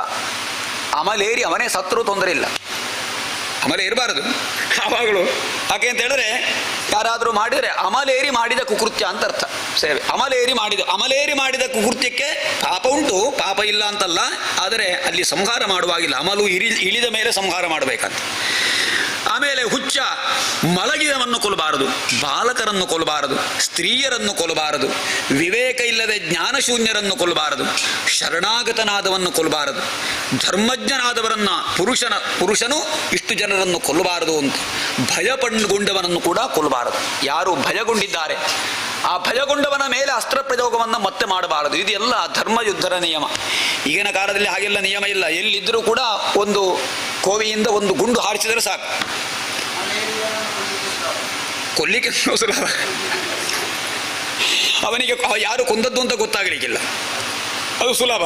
ಅಮಲೇರಿ ಅವನೇ ಸತ್ರು ತೊಂದರೆ ಇಲ್ಲ, ಅಮಲೆ ಇರಬಾರದು ಯಾವಾಗಲೂ. ಯಾಕೆ ಅಂತ ಹೇಳಿದ್ರೆ ಯಾರಾದರೂ ಮಾಡಿದರೆ ಅಮಲೇರಿ ಮಾಡಿದ ಕುಕೃತ್ಯ ಅಂತ ಅರ್ಥ. ಸೇವೆ ಅಮಲೇರಿ ಮಾಡಿದ ಕುಕೃತ್ಯಕ್ಕೆ ಪಾಪ ಉಂಟು, ಪಾಪ ಇಲ್ಲ ಅಂತಲ್ಲ, ಆದರೆ ಅಲ್ಲಿ ಸಂಹಾರ ಮಾಡುವಾಗಿಲ್ಲ. ಅಮಲು ಇಳಿದ ಮೇಲೆ ಸಂಹಾರ ಮಾಡಬೇಕಂತ. ಆಮೇಲೆ ಹುಚ್ಚ, ಮಲಗಿದವನ್ನು ಕೊಲ್ಲಬಾರದು, ಬಾಲಕರನ್ನು ಕೊಲ್ಲಬಾರದು, ಸ್ತ್ರೀಯರನ್ನು ಕೊಲ್ಲಬಾರದು, ವಿವೇಕ ಇಲ್ಲದೆ ಜ್ಞಾನಶೂನ್ಯರನ್ನು ಕೊಲ್ಲಬಾರದು, ಶರಣಾಗತನಾದವನ್ನು ಕೊಲ್ಲಬಾರದು, ಧರ್ಮಜ್ಞನಾದವರನ್ನ ಪುರುಷನು ಇಷ್ಟು ಜನರನ್ನು ಕೊಲ್ಲಬಾರದು ಅಂತ. ಭಯಗೊಂಡವನನ್ನು ಕೂಡ ಕೊಲ್ಲಬಾರದು. ಯಾರು ಭಯಗೊಂಡಿದ್ದಾರೆ ಆ ಭಯಗೊಂಡವನ ಮೇಲೆ ಅಸ್ತ್ರ ಪ್ರಯೋಗವನ್ನು ಮತ್ತೆ ಮಾಡಬಾರದು. ಇದೆಲ್ಲ ಧರ್ಮಯುದ್ಧರ ನಿಯಮ. ಈಗಿನ ಕಾಲದಲ್ಲಿ ಹಾಗೆಲ್ಲ ನಿಯಮ ಇಲ್ಲ. ಎಲ್ಲಿದ್ದರೂ ಕೂಡ ಒಂದು ಕೋವಿಯಿಂದ ಒಂದು ಗುಂಡು ಹಾರಿಸಿದರೆ ಸಾಕು, ಕೊಲ್ಲಿಕ್ಕೆ ಸುಲಭ. ಅವನಿಗೆ ಯಾರು ಕೊಂದದ್ದು ಅಂತ ಗೊತ್ತಾಗಲಿಕ್ಕಿಲ್ಲ, ಅದು ಸುಲಭ.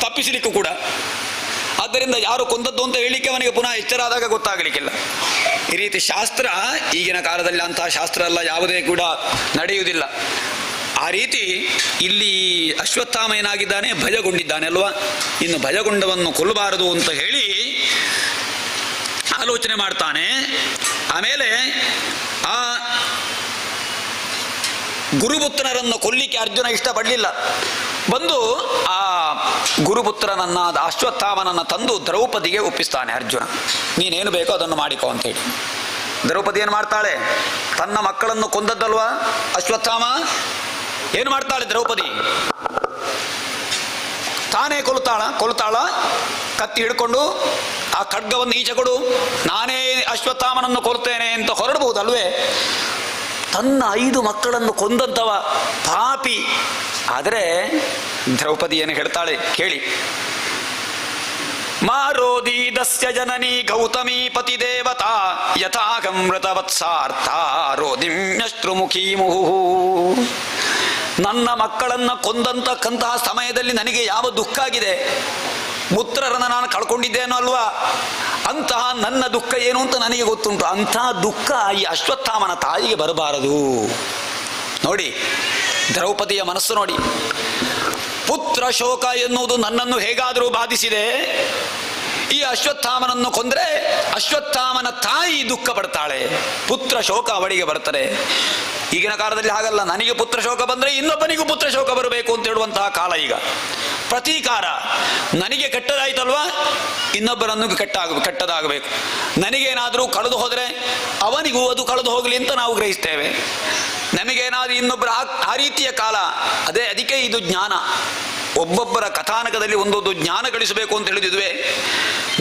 ತಪ್ಪಿಸಲಿಕ್ಕೂ ಕೂಡ ಆದ್ದರಿಂದ ಯಾರು ಕೊಂದದ್ದು ಅಂತ ಹೇಳಿಕ್ಕೆ ಅವನಿಗೆ ಪುನಃ ಎಚ್ಚರಾದಾಗ ಗೊತ್ತಾಗಲಿಕ್ಕಿಲ್ಲ. ಈ ರೀತಿ ಶಾಸ್ತ್ರ ಈಗಿನ ಕಾಲದಲ್ಲಿ ಅಂತಹ ಶಾಸ್ತ್ರ ಎಲ್ಲ ಯಾವುದೇ ಕೂಡ ನಡೆಯುವುದಿಲ್ಲ. ಆ ರೀತಿ ಇಲ್ಲಿ ಅಶ್ವತ್ಥಾಮ ಏನಾಗಿದ್ದಾನೆ, ಭಯಗೊಂಡಿದ್ದಾನೆ ಅಲ್ವಾ. ಇನ್ನು ಭಯಗೊಂಡವನ್ನು ಕೊಲ್ಲಬಾರದು ಅಂತ ಹೇಳಿ ಆಲೋಚನೆ ಮಾಡ್ತಾನೆ. ಆಮೇಲೆ ಆ ಗುರುಪುತ್ರನನ್ನು ಕೊಲ್ಲಿಕ್ಕೆ ಅರ್ಜುನ ಇಷ್ಟಪಡಲಿಲ್ಲ. ಬಂದು ಆ ಗುರುಪುತ್ರನನ್ನ ಅಶ್ವತ್ಥಾಮನನ್ನು ತಂದು ದ್ರೌಪದಿಗೆ ಒಪ್ಪಿಸ್ತಾನೆ ಅರ್ಜುನ. ನೀನೇನು ಬೇಕೋ ಅದನ್ನು ಮಾಡಿಕೋ ಅಂತೇಳಿ. ದ್ರೌಪದಿ ಏನು ಮಾಡ್ತಾಳೆ, ತನ್ನ ಮಕ್ಕಳನ್ನು ಕೊಂದದ್ದಲ್ವಾ ಅಶ್ವತ್ಥಾಮ, ಏನು ಮಾಡ್ತಾಳೆ ದ್ರೌಪದಿ, ತಾನೇ ಕೊಲ್ತಾಳ. ಕತ್ತಿ ಹಿಡ್ಕೊಂಡು ಆ ಖಡ್ಗವನ್ನು ಈಚೆ ಕೊಡು, ನಾನೇ ಅಶ್ವತ್ಥಾಮನನ್ನು ಕೊಲ್ತೇನೆ ಅಂತ ಹೊರಡಬಹುದಲ್ವೇ. ತನ್ನ 5 ಮಕ್ಕಳನ್ನು ಕೊಂದಂತವ ಪಾಪಿ. ಆದರೆ ದ್ರೌಪದಿ ಏನು ಹೇಳ್ತಾಳೆ ಕೇಳಿ. ಮಾರೋದೀದಸ್ಯ ಜನನಿ ಗೌತಮೀ ಪತಿ ದೇವತಾ ಯಥಾಗಮೃತವತ್ಸಾರ್ಥ ರೋದಿಮ್ಯಶ್ರುಮುಖೀ ಮುಹು. ನನ್ನ ಮಕ್ಕಳನ್ನು ಕೊಂದಂತಕ್ಕಂತಹ ಸಮಯದಲ್ಲಿ ನನಗೆ ಯಾವ ದುಃಖ ಆಗಿದೆ, ಪುತ್ರರನ್ನು ನಾನು ಕಳ್ಕೊಂಡಿದ್ದೇನೋ ಅಲ್ವಾ, ಅಂತಹ ನನ್ನ ದುಃಖ ಏನು ಅಂತ ನನಗೆ ಗೊತ್ತುಂಟು. ಅಂತಹ ದುಃಖ ಈ ಅಶ್ವತ್ಥಾಮನ ತಾಯಿಗೆ ಬರಬಾರದು. ನೋಡಿ ದ್ರೌಪದಿಯ ಮನಸ್ಸು ನೋಡಿ. ಪುತ್ರ ಶೋಕ ಎನ್ನುವುದು ನನ್ನನ್ನು ಹೇಗಾದರೂ ಬಾಧಿಸಿದೆ, ಈ ಅಶ್ವತ್ಥಾಮನನ್ನು ಕೊಂದರೆ ಅಶ್ವತ್ಥಾಮನ ತಾಯಿ ದುಃಖ ಪಡ್ತಾಳೆ, ಪುತ್ರ ಶೋಕ ಅವಳಿಗೆ ಬರ್ತದೆ. ಈಗಿನ ಕಾಲದಲ್ಲಿ ಹಾಗಲ್ಲ, ನನಗೆ ಪುತ್ರ ಶೋಕ ಬಂದರೆ ಇನ್ನೊಬ್ಬನಿಗೂ ಪುತ್ರ ಶೋಕ ಬರಬೇಕು ಅಂತ ಹೇಳುವಂತಹ ಕಾಲ ಈಗ. ಪ್ರತೀಕಾರ, ನನಗೆ ಕೆಟ್ಟದಾಯ್ತಲ್ವಾ ಇನ್ನೊಬ್ಬರನ್ನು ಕೆಟ್ಟದಾಗಬೇಕು. ನನಗೇನಾದರೂ ಕಳೆದು ಹೋದರೆ ಅವನಿಗೂ ಅದು ಕಳೆದು ಹೋಗಲಿ ಅಂತ ನಾವು ಗ್ರಹಿಸ್ತೇವೆ. ನಮಗೇನಾದರೂ ಇನ್ನೊಬ್ಬರ ಆ ರೀತಿಯ ಕಾಲ. ಅದಕ್ಕೆ ಇದು ಜ್ಞಾನ. ಒಬ್ಬೊಬ್ಬರ ಕಥಾನಕದಲ್ಲಿ ಒಂದೊಂದು ಜ್ಞಾನ ಗಳಿಸಬೇಕು ಅಂತ ಹೇಳಿದ್ವಿ.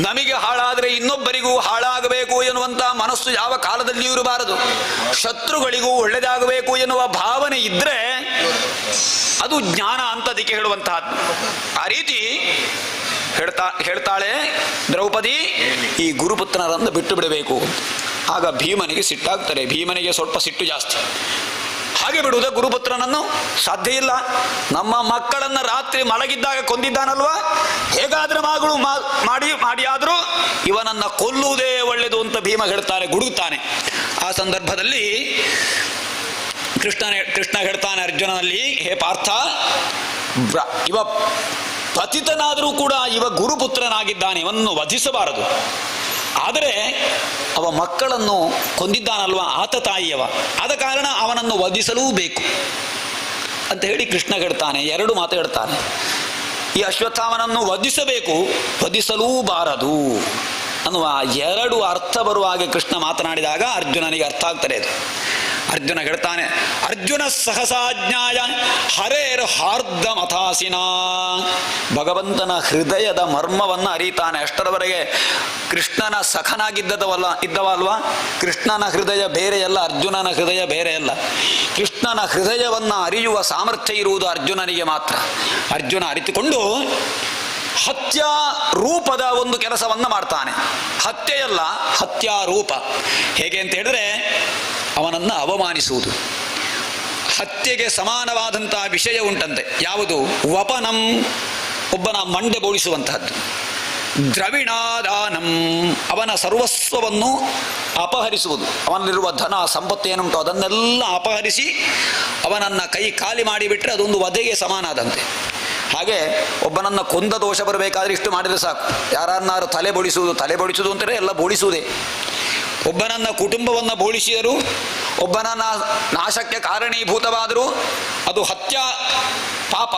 ನಮಗೆ ಹಾಳಾದರೆ ಇನ್ನೊಬ್ಬರಿಗೂ ಹಾಳಾಗಬೇಕು ಎನ್ನುವಂಥ ಮನಸ್ಸು ಯಾವ ಕಾಲದಲ್ಲಿಯೂ ಇರಬಾರದು. ಶತ್ರುಗಳಿಗೂ ಒಳ್ಳೆಯದಾಗಬೇಕು ಎನ್ನುವ ಭಾವನೆ ಇದ್ದರೆ ಅದು ಜ್ಞಾನ ಅಂತ ಅದಕ್ಕೆ ಹೇಳುವಂತಹದ್ದು. ಆ ರೀತಿ ಹೇಳ್ತಾಳೆ ದ್ರೌಪದಿ, ಈ ಗುರುಪುತ್ರನರನ್ನು ಬಿಟ್ಟು ಬಿಡಬೇಕು. ಆಗ ಭೀಮನಿಗೆ ಸಿಟ್ಟಾಗ್ತಾರೆ. ಭೀಮನಿಗೆ ಸ್ವಲ್ಪ ಸಿಟ್ಟು ಜಾಸ್ತಿ. ಹಾಗೆ ಬಿಡುವುದ ಗುರುಪುತ್ರನನ್ನು? ಸಾಧ್ಯ ಇಲ್ಲ. ನಮ್ಮ ಮಕ್ಕಳನ್ನು ರಾತ್ರಿ ಮಲಗಿದ್ದಾಗ ಕೊಂದಿದ್ದಾನಲ್ವಾ, ಹೇಗಾದ್ರೆ ಮಗಳು ಮಾಡಿ ಆದರೂ ಇವನನ್ನ ಕೊಲ್ಲುವುದೇ ಒಳ್ಳೆಯದು ಅಂತ ಭೀಮ ಹೇಳ್ತಾನೆ, ಗುಡುಗುತ್ತಾನೆ. ಆ ಸಂದರ್ಭದಲ್ಲಿ ಕೃಷ್ಣ ಹೇಳ್ತಾನೆ ಅರ್ಜುನನಲ್ಲಿ, ಹೇ ಪಾರ್ಥ, ಇವ ಪತಿತನಾದರೂ ಕೂಡ ಇವ ಗುರುಪುತ್ರನಾಗಿದ್ದಾನೆ, ಇವನ್ನು ವಧಿಸಬಾರದು. ಆದರೆ ಅವ ಮಕ್ಕಳನ್ನು ಕೊಂದಿದ್ದಾನಲ್ವ, ಆತ ತಾಯಿಯವ, ಆದ ಕಾರಣ ಅವನನ್ನು ವಧಿಸಲೂ ಬೇಕು ಅಂತ ಹೇಳಿ ಕೃಷ್ಣ ಹೇಳ್ತಾನೆ. 2 ಮಾತು ಹೇಳ್ತಾನೆ. ಈ ಅಶ್ವತ್ಥಾಮನನ್ನು ವಧಿಸಬೇಕು, ವಧಿಸಲೂಬಾರದು ಅನ್ನುವ 2 ಅರ್ಥ ಬರುವ ಹಾಗೆ ಕೃಷ್ಣ ಮಾತನಾಡಿದಾಗ ಅರ್ಜುನನಿಗೆ ಅರ್ಥ ಆಗ್ತದೆ ಅದು. ಅರ್ಜುನ ಹೇಳ್ತಾನೆ, ಅರ್ಜುನ ಸಹಸಾಜ್ಞಾಯ ಹರೇರ್ ಹಾರ್ದ ಮಥಾಸಿನ. ಭಗವಂತನ ಹೃದಯದ ಮರ್ಮವನ್ನು ಅರಿತಾನೆ. ಅಷ್ಟರವರೆಗೆ ಕೃಷ್ಣನ ಇದ್ದವ ಅಲ್ವಾ. ಕೃಷ್ಣನ ಹೃದಯ ಬೇರೆಯಲ್ಲ, ಅರ್ಜುನನ ಹೃದಯ ಬೇರೆಯಲ್ಲ. ಕೃಷ್ಣನ ಹೃದಯವನ್ನು ಅರಿಯುವ ಸಾಮರ್ಥ್ಯ ಇರುವುದು ಅರ್ಜುನನಿಗೆ ಮಾತ್ರ. ಅರ್ಜುನ ಅರಿತುಕೊಂಡು ಹತ್ಯಾ ರೂಪದ ಒಂದು ಕೆಲಸವನ್ನು ಮಾಡ್ತಾನೆ. ಹತ್ಯೆಯಲ್ಲ, ಹತ್ಯಾ ರೂಪ. ಹೇಗೆ ಅಂತ ಹೇಳಿದ್ರೆ ಅವನನ್ನು ಅವಮಾನಿಸುವುದು. ಹತ್ಯೆಗೆ ಸಮಾನವಾದಂತಹ ವಿಷಯ ಉಂಟಂತೆ. ಯಾವುದು? ವಪನಂ, ಒಬ್ಬನ ಮಂಡೆ ಬೋಳಿಸುವಂತಹದ್ದು. ದ್ರವಿಣಾದಾನಂ, ಅವನ ಸರ್ವಸ್ವವನ್ನು ಅಪಹರಿಸುವುದು. ಅವನಲ್ಲಿರುವ ಧನ ಸಂಪತ್ತು ಏನುಂಟು ಅದನ್ನೆಲ್ಲ ಅಪಹರಿಸಿ ಅವನನ್ನು ಕೈ ಖಾಲಿ ಮಾಡಿಬಿಟ್ರೆ ಅದೊಂದು ವಧೆಗೆ ಸಮಾನ ಆದಂತೆ. ಹಾಗೆ ಒಬ್ಬನನ್ನು ಕೊಂದ ದೋಷ ಬರಬೇಕಾದ್ರೆ ಇಷ್ಟು ಮಾಡಿದರೆ ಸಾಕು. ಯಾರನ್ನಾರು ತಲೆ ಬೋಳಿಸುವುದು ಅಂತಾರೆ, ಎಲ್ಲ ಬೋಳಿಸುವುದೇ. ಒಬ್ಬನನ್ನ ಕುಟುಂಬವನ್ನು ಬೋಳಿಸಿದರು, ಒಬ್ಬನ ನಾಶಕ್ಕೆ ಕಾರಣೀಭೂತವಾದರೂ ಅದು ಹತ್ಯಾ ಪಾಪ.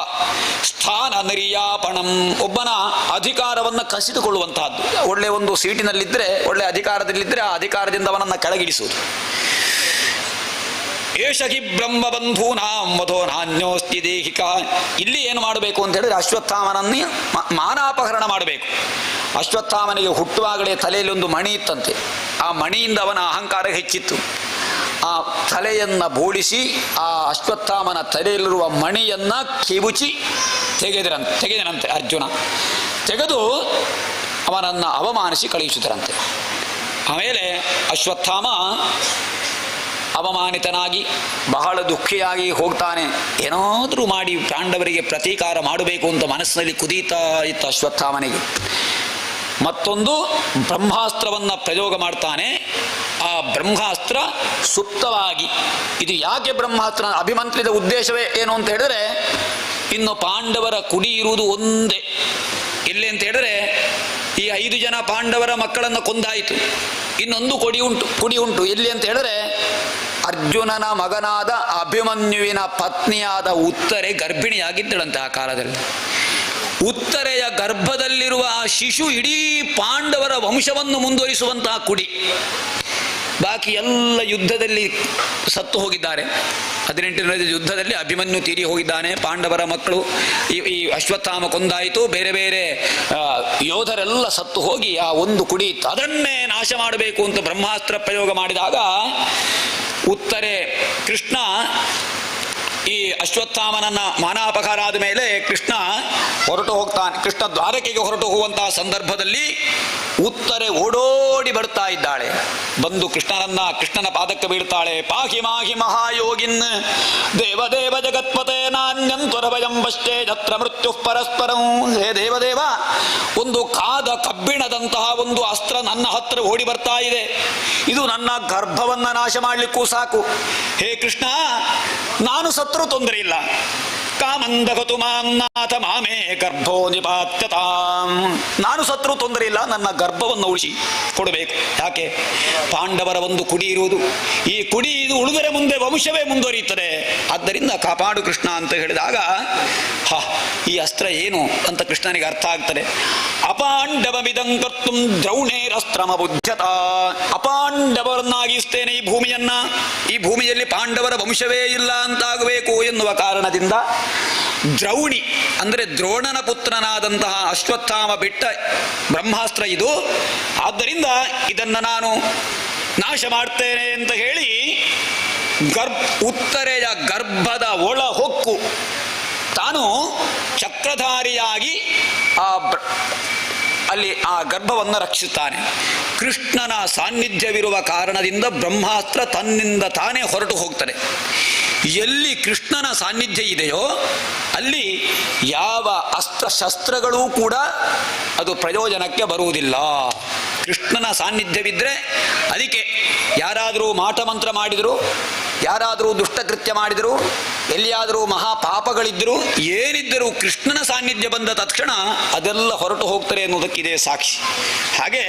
ಸ್ಥಾನ ನಿರ್ಯಾಪಣಂ, ಒಬ್ಬನ ಅಧಿಕಾರವನ್ನು ಕಸಿದುಕೊಳ್ಳುವಂತಹದ್ದು. ಒಳ್ಳೆ ಒಂದು ಸೀಟಿನಲ್ಲಿದ್ದರೆ, ಒಳ್ಳೆ ಅಧಿಕಾರದಲ್ಲಿದ್ದರೆ ಆ ಅಧಿಕಾರದಿಂದ ಅವನನ್ನು ಕೆಳಗಿಳಿಸುವುದು. ಏಷಹಿ ಬ್ರಹ್ಮಬಂಧೂನಾಂ ವಧೋ ನಾನ್ಯೋಸ್ತಿ ದೇಹಿಕ. ಇಲ್ಲಿ ಏನು ಮಾಡಬೇಕು ಅಂತ ಹೇಳಿದ್ರೆ ಅಶ್ವತ್ಥಾಮನನ್ನೇ ಮಾನಾಪಹರಣ ಮಾಡಬೇಕು. ಅಶ್ವತ್ಥಾಮನಿಗೆ ಹುಟ್ಟುವಾಗಲೇ ತಲೆಯಲ್ಲಿ ಒಂದು ಮಣಿ ಇತ್ತಂತೆ. ಆ ಮಣಿಯಿಂದ ಅವನ ಅಹಂಕಾರ ಹೆಚ್ಚಿತ್ತು. ಆ ತಲೆಯನ್ನು ಬೋಳಿಸಿ ಆ ಅಶ್ವತ್ಥಾಮನ ತಲೆಯಲ್ಲಿರುವ ಮಣಿಯನ್ನು ಕಿವುಚಿ ತೆಗೆದನಂತೆ ಅರ್ಜುನ. ತೆಗೆದು ಅವನನ್ನು ಅವಮಾನಿಸಿ ಕಳುಹಿಸಿದರಂತೆ. ಆಮೇಲೆ ಅಶ್ವತ್ಥಾಮ ಅವಮಾನಿತನಾಗಿ ಬಹಳ ದುಃಖಿಯಾಗಿ ಹೋಗ್ತಾನೆ. ಏನಾದರೂ ಮಾಡಿ ಪಾಂಡವರಿಗೆ ಪ್ರತೀಕಾರ ಮಾಡಬೇಕು ಅಂತ ಮನಸ್ಸಿನಲ್ಲಿ ಕುದೀತಾ ಇತ್ತು ಅಶ್ವತ್ಥಾಮನಿಗೆ. ಮತ್ತೊಂದು ಬ್ರಹ್ಮಾಸ್ತ್ರವನ್ನು ಪ್ರಯೋಗ ಮಾಡ್ತಾನೆ. ಆ ಬ್ರಹ್ಮಾಸ್ತ್ರ ಸುಪ್ತವಾಗಿ, ಇದು ಯಾಕೆ ಬ್ರಹ್ಮಾಸ್ತ್ರ ಅಭಿಮಂತ್ರಿತ ಉದ್ದೇಶವೇ ಏನು ಅಂತ ಹೇಳಿದ್ರೆ, ಇನ್ನು ಪಾಂಡವರ ಕುಡಿ ಇರುವುದು ಒಂದೇ. ಎಲ್ಲಿ ಅಂತ ಹೇಳಿದ್ರೆ, ಈ 5 ಜನ ಪಾಂಡವರ ಮಕ್ಕಳನ್ನು ಕೊಂದಾಯಿತು, ಇನ್ನೊಂದು ಕುಡಿ ಉಂಟು. ಎಲ್ಲಿ ಅಂತ ಹೇಳಿದ್ರೆ, ಅರ್ಜುನನ ಮಗನಾದ ಅಭಿಮನ್ಯುವಿನ ಪತ್ನಿಯಾದ ಉತ್ತರೆ ಗರ್ಭಿಣಿಯಾಗಿದ್ದಳಂತೆ. ಆ ಕಾಲದಲ್ಲಿ ಉತ್ತರೆಯ ಗರ್ಭದಲ್ಲಿರುವ ಆ ಶಿಶು ಇಡೀ ಪಾಂಡವರ ವಂಶವನ್ನು ಮುಂದುವರಿಸುವಂತಹ ಕುಡಿ. ಬಾಕಿ ಎಲ್ಲ ಯುದ್ಧದಲ್ಲಿ ಸತ್ತು ಹೋಗಿದ್ದಾರೆ. 18ನೇ ಯುದ್ಧದಲ್ಲಿ ಅಭಿಮನ್ಯು ತೀರಿ ಹೋಗಿದ್ದಾನೆ. ಪಾಂಡವರ ಮಕ್ಕಳು ಈ ಅಶ್ವತ್ಥಾಮ ಕೊಂದಾಯಿತು, ಬೇರೆ ಬೇರೆ ಯೋಧರೆಲ್ಲ ಸತ್ತು ಹೋಗಿ ಆ ಒಂದು ಕುಡಿ ಇತ್ತು. ಅದನ್ನೇ ನಾಶ ಮಾಡಬೇಕು ಅಂತ ಬ್ರಹ್ಮಾಸ್ತ್ರ ಪ್ರಯೋಗ ಮಾಡಿದಾಗ ಉತ್ತರೆ ಕೃಷ್ಣ ಈ ಅಶ್ವತ್ಥಾಮನನ್ನ ಮಾನಾಪಕಾರ ಆದ ಮೇಲೆ ಕೃಷ್ಣ ಹೊರಟು ಹೋಗ್ತಾನೆ. ಕೃಷ್ಣ ದ್ವಾರಕೆಗೆ ಹೊರಟು ಹೋಗುವಂತಹ ಸಂದರ್ಭದಲ್ಲಿ ಉತ್ತರೆ ಓಡೋಡಿ ಬರ್ತಾ ಇದ್ದಾಳೆ. ಬಂದು ಕೃಷ್ಣನ ಪಾದಕ್ಕೆ ಬೀಳ್ತಾಳೆ. ಪಾಹಿ ಮಾಹಿ ಮಹಾಯೋಗಿನ್ ದೇವದೇವ ಜಗತ್ಪತೆ ನಾನ್ಯಂತರಭಯಂ ಪಶ್ಚೇ ಜತ್ರ ಮೃತ್ಯು ಪರಸ್ಪರಂ. ಹೇ ದೇವದೇವ, ಒಂದು ಕಾದ ಕಬ್ಬಿಣದಂತಹ ಒಂದು ಅಸ್ತ್ರ ನನ್ನ ಹತ್ರ ಓಡಿ ಬರ್ತಾ ಇದೆ. ಇದು ನನ್ನ ಗರ್ಭವನ್ನ ನಾಶ ಮಾಡಲಿಕ್ಕೂ ಸಾಕು. ಹೇ ಕೃಷ್ಣ, ನಾನು ಸತ್ರು ತೊಂದರೆ ಇಲ್ಲ. ಕಾಮಂದಗತು ಮಾಂನಾಥ ಮಾಮೇ ಗರ್ಭೋ ನಿಪಾತ್ಯತಾಂ. ನಾನು ಸತ್ರು ತೊಂದರೆ ಇಲ್ಲ, ನನ್ನ ಗರ್ಭವನ್ನು ಉಳಿಸಿ ಕೊಡಬೇಕು. ಯಾಕೆ? ಪಾಂಡವರ ಒಂದು ಕುಡಿ ಇರುವುದು. ಈ ಕುಡಿ ಇದು ಉಳಿದರೆ ಮುಂದೆ ವಂಶವೇ ಮುಂದುವರಿಯುತ್ತದೆ. ಆದ್ದರಿಂದ ಕಾಪಾಡು ಕೃಷ್ಣ ಅಂತ ಹೇಳಿದಾಗ, ಈ ಅಸ್ತ್ರ ಏನು ಅಂತ ಕೃಷ್ಣನಿಗೆ ಅರ್ಥ ಆಗ್ತದೆ. ಅಪಾಂಡವಮಿದಂ ಕರ್ತುಂ ದ್ರೌಣೇರಸ್ತ್ರಮ ಬುದ್ಧತ. ಅಪಾಂಡವರನ್ನಾಗಿಸ್ತೇನೆ ಈ ಭೂಮಿಯನ್ನ. ಈ ಭೂಮಿಯಲ್ಲಿ ಪಾಂಡವರ ವಂಶವೇ ಇಲ್ಲ ಅಂತಾಗಬೇಕು ಎನ್ನುವ ಕಾರಣದಿಂದ ದ್ರೌಣಿ ಅಂದರೆ ದ್ರೋಣನ ಪುತ್ರನಾದಂತಹ ಅಶ್ವತ್ಥಾಮ ಬಿಟ್ಟ ಬ್ರಹ್ಮಾಸ್ತ್ರ ಇದು. ಆದ್ದರಿಂದ ಇದನ್ನು ನಾನು ನಾಶ ಮಾಡ್ತೇನೆ ಅಂತ ಹೇಳಿ ಉತ್ತರೆಯ ಗರ್ಭದ ಒಳ ಹೊಕ್ಕು ತಾನು ಚಕ್ರಧಾರಿಯಾಗಿ ಅಲ್ಲಿ ಆ ಗರ್ಭವನ್ನು ರಕ್ಷಿಸುತ್ತಾನೆ. ಕೃಷ್ಣನ ಸಾನ್ನಿಧ್ಯವಿರುವ ಕಾರಣದಿಂದ ಬ್ರಹ್ಮಾಸ್ತ್ರ ತನ್ನಿಂದ ತಾನೇ ಹೊರಟು ಹೋಗ್ತದೆ. ಎಲ್ಲಿ ಕೃಷ್ಣನ ಸಾನ್ನಿಧ್ಯ ಇದೆಯೋ ಅಲ್ಲಿ ಯಾವ ಅಸ್ತ್ರಶಸ್ತ್ರಗಳೂ ಕೂಡ ಅದು ಪ್ರಯೋಜನಕ್ಕೆ ಬರುವುದಿಲ್ಲ. ಕೃಷ್ಣನ ಸಾನ್ನಿಧ್ಯವಿದ್ದರೆ, ಅದಕ್ಕೆ ಯಾರಾದರೂ ಮಾಟಮಂತ್ರ ಮಾಡಿದರು, ಯಾರಾದರೂ ದುಷ್ಟಕೃತ್ಯ ಮಾಡಿದರು, ಎಲ್ಲಿಯಾದರೂ ಮಹಾಪಾಪಗಳಿದ್ದರು, ಏನಿದ್ದರೂ ಕೃಷ್ಣನ ಸಾನ್ನಿಧ್ಯ ಬಂದ ತಕ್ಷಣ ಅದೆಲ್ಲ ಹೊರಟು ಹೋಗ್ತಾರೆ ಎನ್ನುವುದಕ್ಕಿದೆ ಸಾಕ್ಷಿ. ಹಾಗೆ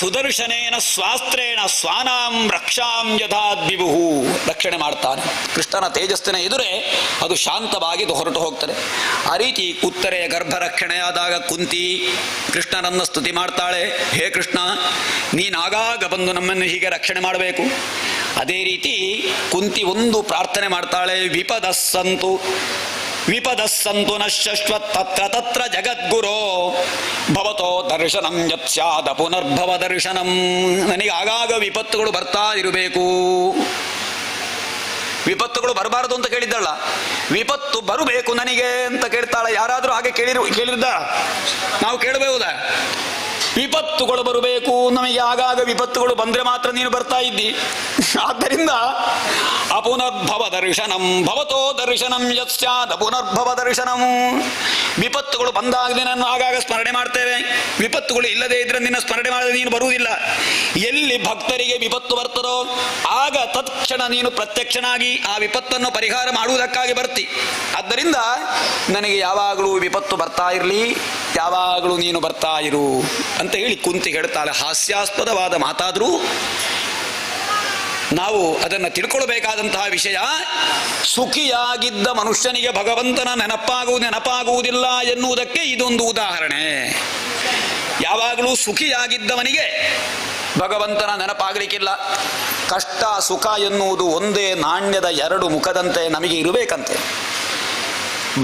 ಸುದರ್ಶನೇನ ಸ್ವಾಸ್ತ್ರೇಣ ಸ್ವಾನಾಂ ರಕ್ಷಾಂ ಯಥಾದ್ವಿಭುಹು. ರಕ್ಷಣೆ ಮಾಡ್ತಾನೆ. ಕೃಷ್ಣನ ತೇಜಸ್ಸಿನ ಎದುರೇ ಅದು ಶಾಂತವಾಗಿ ಹೊರಟು ಹೋಗ್ತದೆ. ಆ ರೀತಿ ಉತ್ತರೆಯ ಗರ್ಭ ರಕ್ಷಣೆಯಾದಾಗ ಕುಂತಿ ಕೃಷ್ಣನನ್ನು ಸ್ತುತಿ ಮಾಡ್ತಾಳೆ. ಹೇ ಕೃಷ್ಣ, ನೀನಾಗಾಗ ಬಂದು ನಮ್ಮನ್ನು ಹೀಗೆ ರಕ್ಷಣೆ ಮಾಡಬೇಕು. ಅದೇ ರೀತಿ ಕುಂತಿ ಒಂದು ಪ್ರಾರ್ಥನೆ ಮಾಡ್ತಾಳೆ. ವಿಪದಸ್ಸಂತು ನಶ್ವತ್ ತತ್ರ ತತ್ರ ಜಗದ್ಗುರೋ ಭವತೋ ದರ್ಶನಂ ಯತ್ ಸ್ಯಾದ ಪುನರ್ಭವ ದರ್ಶನಂ. ನನಗೆ ಆಗಾಗ ವಿಪತ್ತುಗಳು ಬರ್ತಾ ಇರಬೇಕು. ವಿಪತ್ತುಗಳು ಬರಬಾರದು ಅಂತ ಕೇಳಿದ್ದಲ್ಲ, ವಿಪತ್ತು ಬರಬೇಕು ನನಗೆ ಅಂತ ಕೇಳ್ತಾಳೆ. ಯಾರಾದರೂ ಹಾಗೆ ಕೇಳಿದ್ದ? ನಾವು ಕೇಳಬಹುದಾ? ವಿಪತ್ತುಗಳು ಬರಬೇಕು ನಮಗೆ. ಆಗಾಗ ವಿಪತ್ತುಗಳು ಬಂದರೆ ಮಾತ್ರ ನೀನು ಬರ್ತಾ ಇದ್ದಿ. ಆದ್ದರಿಂದ ಅಪುನರ್ಭವ ದರ್ಶನಂ ಭವತೋ ದರ್ಶನಂ ಯತ್ ಸ್ಯಾತ್ ಅಪುನರ್ಭವ ದರ್ಶನಂ. ವಿಪತ್ತುಗಳು ಬಂದಾಗ ನಿನ್ನನ್ನು ಆಗಾಗ ಸ್ಮರಣೆ ಮಾಡ್ತೇವೆ. ವಿಪತ್ತುಗಳು ಇಲ್ಲದೇ ಇದ್ರೆ ನಿನ್ನ ಸ್ಮರಣೆ ಮಾಡದೆ ನೀನು ಬರುವುದಿಲ್ಲ. ಎಲ್ಲಿ ಭಕ್ತರಿಗೆ ವಿಪತ್ತು ಬರ್ತದೋ ಆಗ ತತ್ಕ್ಷಣ ನೀನು ಪ್ರತ್ಯಕ್ಷನಾಗಿ ಆ ವಿಪತ್ತನ್ನು ಪರಿಹಾರ ಮಾಡುವುದಕ್ಕಾಗಿ ಬರ್ತಿ. ಆದ್ದರಿಂದ ನನಗೆ ಯಾವಾಗಲೂ ವಿಪತ್ತು ಬರ್ತಾ ಇರಲಿ, ಯಾವಾಗಲೂ ನೀನು ಬರ್ತಾ ಇರು ಅಂತ ಹೇಳಿ ಕುಂತಿ ಹೇಳ್ತಾಳೆ. ಹಾಸ್ಯಾಸ್ಪದವಾದ ಮಾತಾದರೂ ನಾವು ಅದನ್ನು ತಿಳ್ಕೊಳ್ಬೇಕಾದಂತಹ ವಿಷಯ. ಸುಖಿಯಾಗಿದ್ದ ಮನುಷ್ಯನಿಗೆ ಭಗವಂತನ ನೆನಪಾಗುವುದಿಲ್ಲ ಎನ್ನುವುದಕ್ಕೆ ಇದೊಂದು ಉದಾಹರಣೆ. ಯಾವಾಗಲೂ ಸುಖಿಯಾಗಿದ್ದವನಿಗೆ ಭಗವಂತನ ನೆನಪಾಗಲಿಕ್ಕಿಲ್ಲ. ಕಷ್ಟ ಸುಖ ಎನ್ನುವುದು ಒಂದೇ ನಾಣ್ಯದ ಎರಡು ಮುಖದಂತೆ ನಮಗೆ ಇರಬೇಕಂತೆ.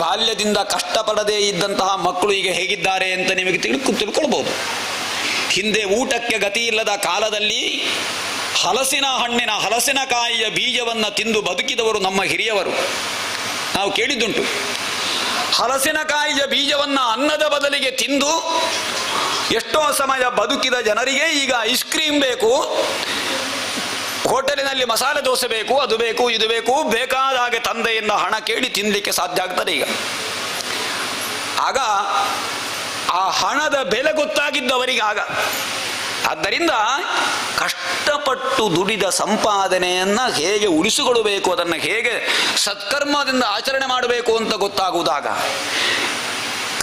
ಬಾಲ್ಯದಿಂದ ಕಷ್ಟಪಡದೇ ಇದ್ದಂತಹ ಮಕ್ಕಳು ಈಗ ಹೇಗಿದ್ದಾರೆ ಅಂತ ನಿಮಗೆ ತಿಳ್ಕೊಳ್ಬೋದು. ಹಿಂದೆ ಊಟಕ್ಕೆ ಗತಿ ಇಲ್ಲದ ಕಾಲದಲ್ಲಿ ಹಲಸಿನಕಾಯಿಯ ಬೀಜವನ್ನು ತಿಂದು ಬದುಕಿದವರು ನಮ್ಮ ಹಿರಿಯವರು. ನಾವು ಕೇಳಿದ್ದುಂಟು. ಹಲಸಿನಕಾಯಿಯ ಬೀಜವನ್ನು ಅನ್ನದ ಬದಲಿಗೆ ತಿಂದು ಎಷ್ಟೋ ಸಮಯ ಬದುಕಿದ ಜನರಿಗೆ ಈಗ ಐಸ್ ಕ್ರೀಮ್ ಬೇಕು, ಹೋಟೆಲಿನಲ್ಲಿ ಮಸಾಲೆ ದೋಸೆ ಬೇಕು, ಅದು ಬೇಕು ಇದು ಬೇಕು, ಬೇಕಾದ ಹಾಗೆ ತಂದೆಯಿಂದ ಹಣ ಕೇಳಿ ತಿನ್ನಲಿಕ್ಕೆ ಸಾಧ್ಯ ಆಗ್ತದೆ ಈಗ. ಆಗ ಆ ಹಣದ ಬೆಲೆ ಗೊತ್ತಾಗಿದ್ದವರಿಗಾಗ. ಆದ್ದರಿಂದ ಕಷ್ಟಪಟ್ಟು ದುಡಿದ ಸಂಪಾದನೆಯನ್ನು ಹೇಗೆ ಉಳಿಸಿಕೊಳ್ಳಬೇಕು, ಅದನ್ನು ಹೇಗೆ ಸತ್ಕರ್ಮದಿಂದ ಆಚರಣೆ ಮಾಡಬೇಕು ಅಂತ ಗೊತ್ತಾಗುವುದಾಗ,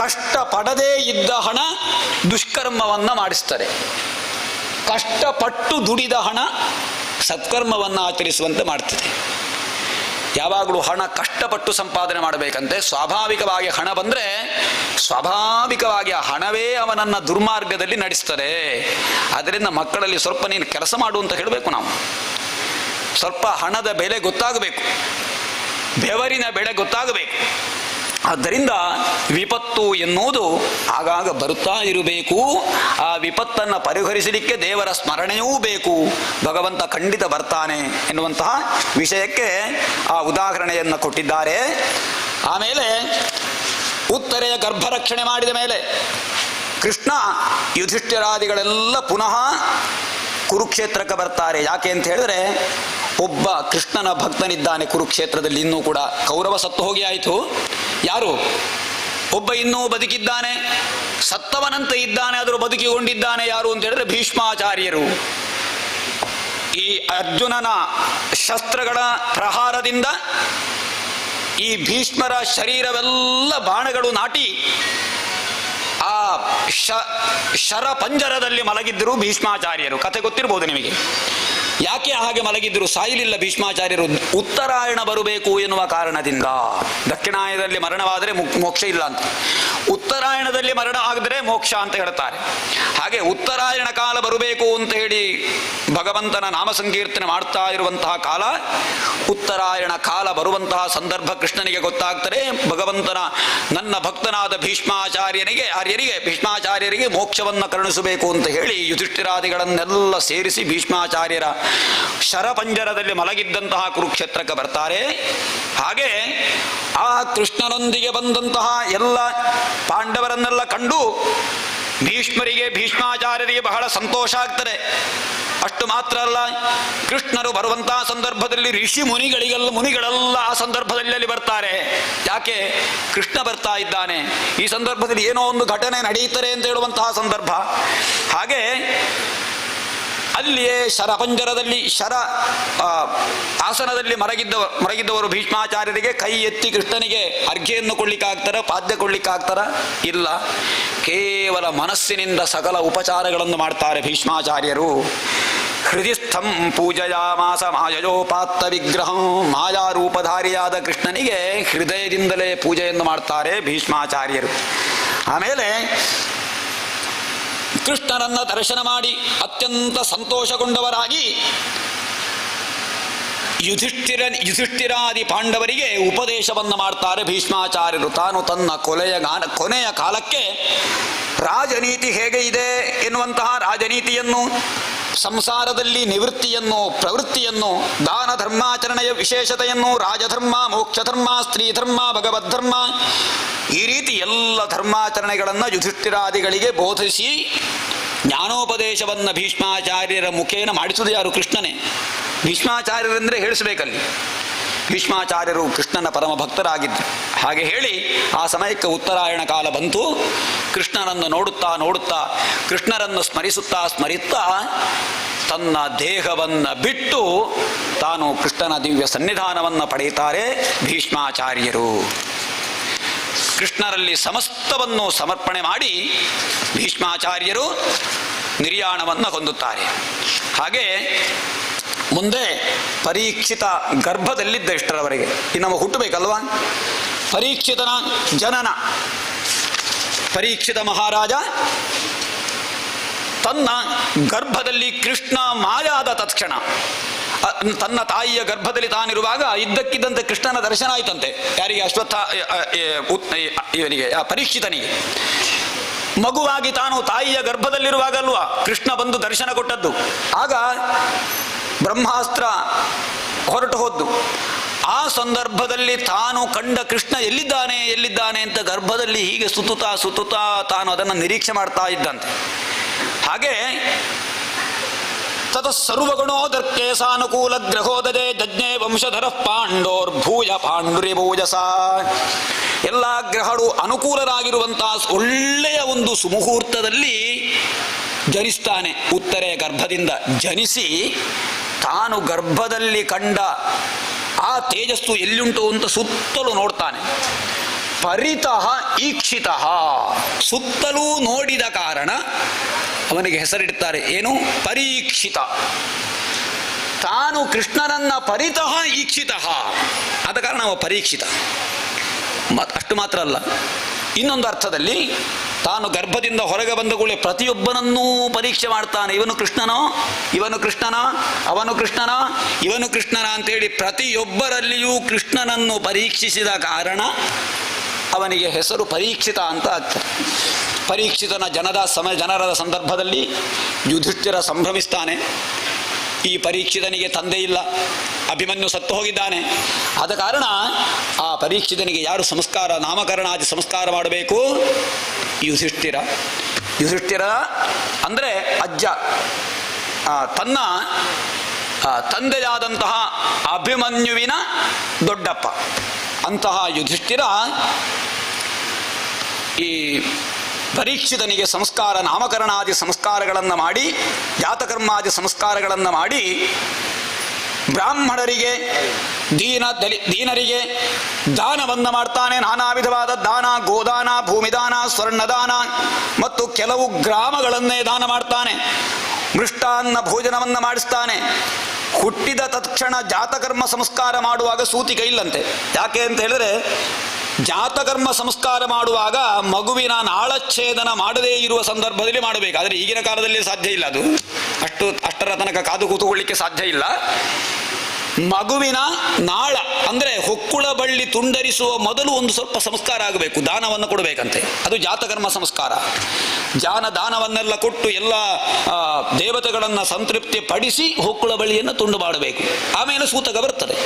ಕಷ್ಟಪಡದೇ ಇದ್ದ ಹಣ ದುಷ್ಕರ್ಮವನ್ನು ಮಾಡಿಸ್ತಾರೆ, ಕಷ್ಟಪಟ್ಟು ದುಡಿದ ಹಣ ಸತ್ಕರ್ಮವನ್ನು ಆಚರಿಸುವಂತೆ ಮಾಡ್ತದೆ. ಯಾವಾಗಲೂ ಹಣ ಕಷ್ಟಪಟ್ಟು ಸಂಪಾದನೆ ಮಾಡಬೇಕಂತೆ. ಸ್ವಾಭಾವಿಕವಾಗಿ ಹಣ ಬಂದರೆ ಸ್ವಾಭಾವಿಕವಾಗಿ ಆ ಹಣವೇ ಅವನನ್ನು ದುರ್ಮಾರ್ಗದಲ್ಲಿ ನಡೆಸ್ತದೆ. ಆದ್ದರಿಂದ ಮಕ್ಕಳಲ್ಲಿ ಸ್ವಲ್ಪ ನೀನು ಕೆಲಸ ಮಾಡು ಅಂತ ಹೇಳಬೇಕು. ನಾವು ಸ್ವಲ್ಪ ಹಣದ ಬೆಲೆ ಗೊತ್ತಾಗಬೇಕು, ಬೆವರಿನ ಬೆಲೆ ಗೊತ್ತಾಗಬೇಕು. ಆದ್ದರಿಂದ ವಿಪತ್ತು ಎನ್ನುವುದು ಆಗಾಗ ಬರುತ್ತಾ ಇರಬೇಕು. ಆ ವಿಪತ್ತನ್ನು ಪರಿಹರಿಸಲಿಕ್ಕೆ ದೇವರ ಸ್ಮರಣೆಯೂ ಬೇಕು. ಭಗವಂತ ಖಂಡಿತ ಬರ್ತಾನೆ ಎನ್ನುವಂತಹ ವಿಷಯಕ್ಕೆ ಆ ಉದಾಹರಣೆಯನ್ನು ಕೊಟ್ಟಿದ್ದಾರೆ. ಆಮೇಲೆ ಉತ್ತರೆಯ ಗರ್ಭರಕ್ಷಣೆ ಮಾಡಿದ ಮೇಲೆ ಕೃಷ್ಣ ಯುಧಿಷ್ಠಿರಾದಿಗಳೆಲ್ಲ ಪುನಃ ಕುರುಕ್ಷೇತ್ರಕ್ಕೆ ಬರ್ತಾರೆ. ಯಾಕೆ ಅಂತ ಹೇಳಿದ್ರೆ, ಒಬ್ಬ ಕೃಷ್ಣನ ಭಕ್ತನಿದ್ದಾನೆ ಕುರುಕ್ಷೇತ್ರದಲ್ಲಿ ಇನ್ನೂ ಕೂಡ. ಕೌರವ ಸತ್ತು ಹೋಗಿ ಆಯಿತು, ಯಾರು ಒಬ್ಬ ಇನ್ನೂ ಬದುಕಿದ್ದಾನೆ, ಸತ್ತವನಂತೆ ಇದ್ದಾನೆ, ಆದರೂ ಬದುಕಿಕೊಂಡಿದ್ದಾನೆ. ಯಾರು ಅಂತ ಹೇಳಿದ್ರೆ ಭೀಷ್ಮಾಚಾರ್ಯರು. ಈ ಅರ್ಜುನನ ಶಸ್ತ್ರಗಳ ಪ್ರಹಾರದಿಂದ ಈ ಭೀಷ್ಮರ ಶರೀರವೆಲ್ಲ ಬಾಣಗಳು ನಾಟಿ ಆ ಶರ ಪಂಜರದಲ್ಲಿ ಮಲಗಿದ್ದರು ಭೀಷ್ಮಾಚಾರ್ಯರು. ಕಥೆ ಗೊತ್ತಿರ್ಬೋದು ನಿಮಗೆ. ಯಾಕೆ ಹಾಗೆ ಮಲಗಿದ್ರು? ಸಾಯಲಿಲ್ಲ ಭೀಷ್ಮಾಚಾರ್ಯರು. ಉತ್ತರಾಯಣ ಬರಬೇಕು ಎನ್ನುವ ಕಾರಣದಿಂದ. ದಕ್ಷಿಣಾಯನದಲ್ಲಿ ಮರಣವಾದರೆ ಮೋಕ್ಷ ಇಲ್ಲ ಅಂತ, ಉತ್ತರಾಯಣದಲ್ಲಿ ಮರಣ ಆಗಿದ್ರೆ ಮೋಕ್ಷ ಅಂತ ಹೇಳ್ತಾರೆ. ಹಾಗೆ ಉತ್ತರಾಯಣ ಕಾಲ ಬರಬೇಕು ಅಂತ ಹೇಳಿ ಭಗವಂತನ ನಾಮ ಸಂಕೀರ್ತನೆ ಮಾಡ್ತಾ ಇರುವಂತಹ ಕಾಲ, ಉತ್ತರಾಯಣ ಕಾಲ ಬರುವಂತಹ ಸಂದರ್ಭ ಕೃಷ್ಣನಿಗೆ ಗೊತ್ತಾಗ್ತಾರೆ. ಭಗವಂತನ ನನ್ನ ಭಕ್ತನಾದ ಭೀಷ್ಮಾಚಾರ್ಯರಿಗೆ ಮೋಕ್ಷವನ್ನು ಕರುಣಿಸಬೇಕು ಅಂತ ಹೇಳಿ ಯುಧಿಷ್ಠಿರಾದಿಗಳನ್ನೆಲ್ಲ ಸೇರಿಸಿ ಭೀಷ್ಮಾಚಾರ್ಯರ ಶರಪಂಜರದಲ್ಲಿ ಮಲಗಿದ್ದಂತಹ ಕುರುಕ್ಷೇತ್ರಕ್ಕೆ ಬರ್ತಾರೆ. ಹಾಗೆ ಆ ಕೃಷ್ಣನೊಂದಿಗೆ ಬಂದಂತಹ ಎಲ್ಲ ಪಾಂಡವರನ್ನೆಲ್ಲ ಕಂಡು ಭೀಷ್ಮಾಚಾರ್ಯರಿಗೆ ಬಹಳ ಸಂತೋಷ ಆಗ್ತದೆ. ಅಷ್ಟು ಮಾತ್ರ ಅಲ್ಲ, ಕೃಷ್ಣರು ಬರುವಂತಹ ಸಂದರ್ಭದಲ್ಲಿ ಮುನಿಗಳೆಲ್ಲ ಆ ಸಂದರ್ಭದಲ್ಲಿ ಅಲ್ಲಿ ಬರ್ತಾರೆ. ಯಾಕೆ? ಕೃಷ್ಣ ಬರ್ತಾ ಇದ್ದಾನೆ, ಈ ಸಂದರ್ಭದಲ್ಲಿ ಏನೋ ಒಂದು ಘಟನೆ ನಡೆಯುತ್ತದೆ ಅಂತ ಹೇಳುವಂತಹ ಸಂದರ್ಭ. ಹಾಗೆ ಅಲ್ಲಿಯೇ ಶರಪಂಜರದಲ್ಲಿ ಆಸನದಲ್ಲಿ ಮಲಗಿದ್ದವರು ಭೀಷ್ಮಾಚಾರ್ಯರಿಗೆ ಕೈ ಎತ್ತಿ ಕೃಷ್ಣನಿಗೆ ಅರ್ಘ್ಯೆಯನ್ನು ಕೊಡ್ಲಿಕ್ಕಾಗ್ತಾರ, ಪಾದ್ಯ ಕೊಡ್ಲಿಕ್ಕಾಗ್ತಾರ? ಇಲ್ಲ. ಕೇವಲ ಮನಸ್ಸಿನಿಂದ ಸಕಲ ಉಪಚಾರಗಳನ್ನು ಮಾಡ್ತಾರೆ ಭೀಷ್ಮಾಚಾರ್ಯರು. ಹೃದಯಸ್ಥಂ ಪೂಜಯಾಮಾಸ ಮಾಯಯೋಪಾತ್ತ ವಿಗ್ರಹಂ. ಮಾಯಾರೂಪಧಾರಿಯಾದ ಕೃಷ್ಣನಿಗೆ ಹೃದಯದಿಂದಲೇ ಪೂಜೆಯನ್ನು ಮಾಡ್ತಾರೆ ಭೀಷ್ಮಾಚಾರ್ಯರು. ಆಮೇಲೆ ಕೃಷ್ಣನನ್ನ ದರ್ಶನ ಮಾಡಿ ಅತ್ಯಂತ ಸಂತೋಷಗೊಂಡವರಾಗಿ ಯುಧಿಷ್ಠಿರಾದಿ ಪಾಂಡವರಿಗೆ ಉಪದೇಶವನ್ನು ಮಾಡ್ತಾರೆ ಭೀಷ್ಮಾಚಾರ್ಯರು. ತಾನು ತನ್ನ ಕೊನೆಯ ಕಾಲಕ್ಕೆ ರಾಜನೀತಿ ಹೇಗೆ ಇದೆ ಎನ್ನುವಂತಹ ರಾಜನೀತಿಯನ್ನು, ಸಂಸಾರದಲ್ಲಿ ನಿವೃತ್ತಿಯನ್ನು, ಪ್ರವೃತ್ತಿಯನ್ನು, ದಾನ ಧರ್ಮಾಚರಣೆಯ ವಿಶೇಷತೆಯನ್ನು, ರಾಜಧರ್ಮ, ಮೋಕ್ಷಧರ್ಮ, ಸ್ತ್ರೀಧರ್ಮ, ಭಗವದ್ಧರ್ಮ, ಈ ರೀತಿ ಎಲ್ಲ ಧರ್ಮಾಚರಣೆಗಳನ್ನು ಯುಧಿಷ್ಠಿರಾದಿಗಳಿಗೆ ಬೋಧಿಸಿ ಜ್ಞಾನೋಪದೇಶವನ್ನು ಭೀಷ್ಮಾಚಾರ್ಯರ ಮುಖೇನ ಮಾಡಿಸುವುದು ಯಾರು? ಕೃಷ್ಣನೇ. ಭೀಷ್ಮಾಚಾರ್ಯರೆಂದರೆ ಹೇಳಿಸಬೇಕಲ್ಲಿ. ಭೀಷ್ಮಾಚಾರ್ಯರು ಕೃಷ್ಣನ ಪರಮ ಭಕ್ತರಾಗಿದ್ದರು. ಹಾಗೆ ಹೇಳಿ ಆ ಸಮಯಕ್ಕೆ ಉತ್ತರಾಯಣ ಕಾಲ ಬಂತು. ಕೃಷ್ಣನನ್ನು ನೋಡುತ್ತಾ ಕೃಷ್ಣರನ್ನು ಸ್ಮರಿಸುತ್ತಾ ತನ್ನ ದೇಹವನ್ನು ಬಿಟ್ಟು ತಾನು ಕೃಷ್ಣನ ದಿವ್ಯ ಸನ್ನಿಧಾನವನ್ನು ಪಡೆಯುತ್ತಾರೆ ಭೀಷ್ಮಾಚಾರ್ಯರು. ಕೃಷ್ಣರಲ್ಲಿ ಸಮಸ್ತವನ್ನು ಸಮರ್ಪಣೆ ಮಾಡಿ ಭೀಷ್ಮಾಚಾರ್ಯರು ನಿರ್ಯಾಣವನ್ನು ಹೊಂದುತ್ತಾರೆ. ಹಾಗೆ ಮುಂದೆ ಪರೀಕ್ಷಿತ ಗರ್ಭದಲ್ಲಿದ್ದ ಇಷ್ಟರವರೆಗೆ ಇನ್ನು ಹುಟ್ಟಬೇಕಲ್ವಾ? ಪರೀಕ್ಷಿತನ ಜನನ. ಪರೀಕ್ಷಿತ ಮಹಾರಾಜ ತನ್ನ ಗರ್ಭದಲ್ಲಿ ಕೃಷ್ಣ ಮಾಯಾದ ತತ್ಕ್ಷಣ ತನ್ನ ತಾಯಿಯ ಗರ್ಭದಲ್ಲಿ ತಾನಿರುವಾಗ ಇದ್ದಕ್ಕಿದ್ದಂತೆ ಕೃಷ್ಣನ ದರ್ಶನ ಆಯ್ತಂತೆ. ಯಾರಿಗೆ? ಇವನಿಗೆ, ಆ ಪರೀಕ್ಷಿತನಿಗೆ. ಮಗುವಾಗಿ ತಾನು ತಾಯಿಯ ಗರ್ಭದಲ್ಲಿರುವಾಗಲ್ವಾ ಕೃಷ್ಣ ಬಂದು ದರ್ಶನ ಕೊಟ್ಟದ್ದು. ಆಗ ಬ್ರಹ್ಮಾಸ್ತ್ರ ಹೊರಟು ಹೋದ್ದು. ಆ ಸಂದರ್ಭದಲ್ಲಿ ತಾನು ಕಂಡ ಕೃಷ್ಣ ಎಲ್ಲಿದ್ದಾನೆ ಅಂತ ಗರ್ಭದಲ್ಲಿ ಹೀಗೆ ಸುತ್ತುತ್ತಾ ತಾನು ಅದನ್ನು ನಿರೀಕ್ಷೆ ಮಾಡ್ತಾ ಇದ್ದಂತೆ. ಹಾಗೆ ತತ ಸರ್ವಗುಣೋದರ್ಕೆ ಸಾನುಕೂಲ ಗ್ರಹೋದಜೆ ಜಜ್ಞೆ ವಂಶಧರ ಪಾಂಡೋರ್ಭೂಯ ಪಾಂಡುರಿಭೂಜಸ. ಎಲ್ಲ ಗ್ರಹಗಳು ಅನುಕೂಲರಾಗಿರುವಂತಹ ಒಳ್ಳೆಯ ಒಂದು ಸುಮುಹೂರ್ತದಲ್ಲಿ ಜನಿಸ್ತಾನೆ. ಉತ್ತರೆ ಗರ್ಭದಿಂದ ಜನಿಸಿ ತಾನು ಗರ್ಭದಲ್ಲಿ ಕಂಡ ಆ ತೇಜಸ್ಸು ಎಲ್ಲಿುಂಟು ಅಂತ ಸುತ್ತಲೂ ನೋಡ್ತಾನೆ. ಪರಿತಃ ಈಕ್ಷಿತಃ, ಸುತ್ತಲೂ ನೋಡಿದ ಕಾರಣ ಅವನಿಗೆ ಹೆಸರಿಡ್ತಾರೆ. ಏನು? ಪರೀಕ್ಷಿತ. ತಾನು ಕೃಷ್ಣನನ್ನ ಪರಿತಃ ಈಕ್ಷಿತಃ, ಆದ ಕಾರಣ ಅವ ಪರೀಕ್ಷಿತ. ಅಷ್ಟು ಮಾತ್ರ ಅಲ್ಲ, ಇನ್ನೊಂದು ಅರ್ಥದಲ್ಲಿ ತಾನು ಗರ್ಭದಿಂದ ಹೊರಗೆ ಬಂದ ಕೂಡಲೇ ಪ್ರತಿಯೊಬ್ಬನನ್ನೂ ಪರೀಕ್ಷೆ ಮಾಡ್ತಾನೆ. ಇವನು ಕೃಷ್ಣನೋ, ಇವನು ಕೃಷ್ಣನ, ಅವನು ಕೃಷ್ಣನ, ಇವನು ಕೃಷ್ಣನ ಅಂತೇಳಿ ಪ್ರತಿಯೊಬ್ಬರಲ್ಲಿಯೂ ಕೃಷ್ಣನನ್ನು ಪರೀಕ್ಷಿಸಿದ ಕಾರಣ ಅವನಿಗೆ ಹೆಸರು ಪರೀಕ್ಷಿತ ಅಂತ ಆಗ್ತದೆ. ಪರೀಕ್ಷಿತನ ಜನರದ ಸಂದರ್ಭದಲ್ಲಿ ಯುಧಿಷ್ಠಿರ ಸಂಭ್ರಮಿಸ್ತಾನೆ. ಈ ಪರೀಕ್ಷಿತನಿಗೆ ತಂದೆ ಇಲ್ಲ, ಅಭಿಮನ್ಯು ಸತ್ತು ಹೋಗಿದ್ದಾನೆ. ಆದ ಕಾರಣ ಆ ಪರೀಕ್ಷಿತನಿಗೆ ಯಾರು ಸಂಸ್ಕಾರ, ನಾಮಕರಣಾದಿ ಸಂಸ್ಕಾರ ಮಾಡಬೇಕು? ಯುಧಿಷ್ಠಿರ. ಯುಧಿಷ್ಠಿರ ಅಂದರೆ ಅಜ್ಜ, ತನ್ನ ತಂದೆಯಾದಂತಹ ಅಭಿಮನ್ಯುವಿನ ದೊಡ್ಡಪ್ಪ. ಅಂತಹ ಯುಧಿಷ್ಠಿರ ಈ ಪರೀಕ್ಷಿತನಿಗೆ ಸಂಸ್ಕಾರ, ನಾಮಕರಣಾದಿ ಸಂಸ್ಕಾರಗಳನ್ನು ಮಾಡಿ, ಜಾತಕರ್ಮಾದಿ ಸಂಸ್ಕಾರಗಳನ್ನು ಮಾಡಿ, ಬ್ರಾಹ್ಮಣರಿಗೆ ದೀನರಿಗೆ ದಾನವನ್ನು ಮಾಡ್ತಾನೆ. ನಾನಾ ವಿಧವಾದ ದಾನ, ಗೋದಾನ, ಭೂಮಿದಾನ, ಸ್ವರ್ಣದಾನ ಮತ್ತು ಕೆಲವು ಗ್ರಾಮಗಳನ್ನೇ ದಾನ ಮಾಡ್ತಾನೆ. ಮೃಷ್ಟಾನ್ನ ಭೋಜನವನ್ನು ಮಾಡಿಸ್ತಾನೆ. ಹುಟ್ಟಿದ ತತ್ಕ್ಷಣ ಜಾತಕರ್ಮ ಸಂಸ್ಕಾರ ಮಾಡುವಾಗ ಸೂತಿಕ ಇಲ್ಲಂತೆ. ಯಾಕೆ ಅಂತ ಹೇಳಿದ್ರೆ, ಜಾತಕರ್ಮ ಸಂಸ್ಕಾರ ಮಾಡುವಾಗ ಮಗುವಿನ ನಾಳಚ್ಛೇದನ ಮಾಡದೇ ಇರುವ ಸಂದರ್ಭದಲ್ಲಿ ಮಾಡಬೇಕು. ಆದರೆ ಈಗಿನ ಕಾಲದಲ್ಲಿ ಸಾಧ್ಯ ಇಲ್ಲ, ಅದು ಅಷ್ಟರ ತನಕ ಕಾದು ಕೂತುಕೊಳ್ಳಿಕ್ಕೆ ಸಾಧ್ಯ ಇಲ್ಲ. ಮಗುವಿನ ನಾಳ ಅಂದರೆ ಹೊಕ್ಕುಳ ಬಳ್ಳಿ ತುಂಡರಿಸುವ ಮೊದಲು ಒಂದು ಸ್ವಲ್ಪ ಸಂಸ್ಕಾರ ಆಗಬೇಕು, ದಾನವನ್ನು ಕೊಡಬೇಕಂತೆ. ಅದು ಜಾತಕರ್ಮ ಸಂಸ್ಕಾರ. ದಾನವನ್ನೆಲ್ಲ ಕೊಟ್ಟು ಎಲ್ಲ ದೇವತೆಗಳನ್ನು ಸಂತೃಪ್ತಿ ಪಡಿಸಿ ಹೊಕ್ಕುಳ ಬಳ್ಳಿಯನ್ನು ತುಂಡು ಮಾಡಬೇಕು. ಆಮೇಲೆ ಸೂತಕ ಬರ್ತದೆ.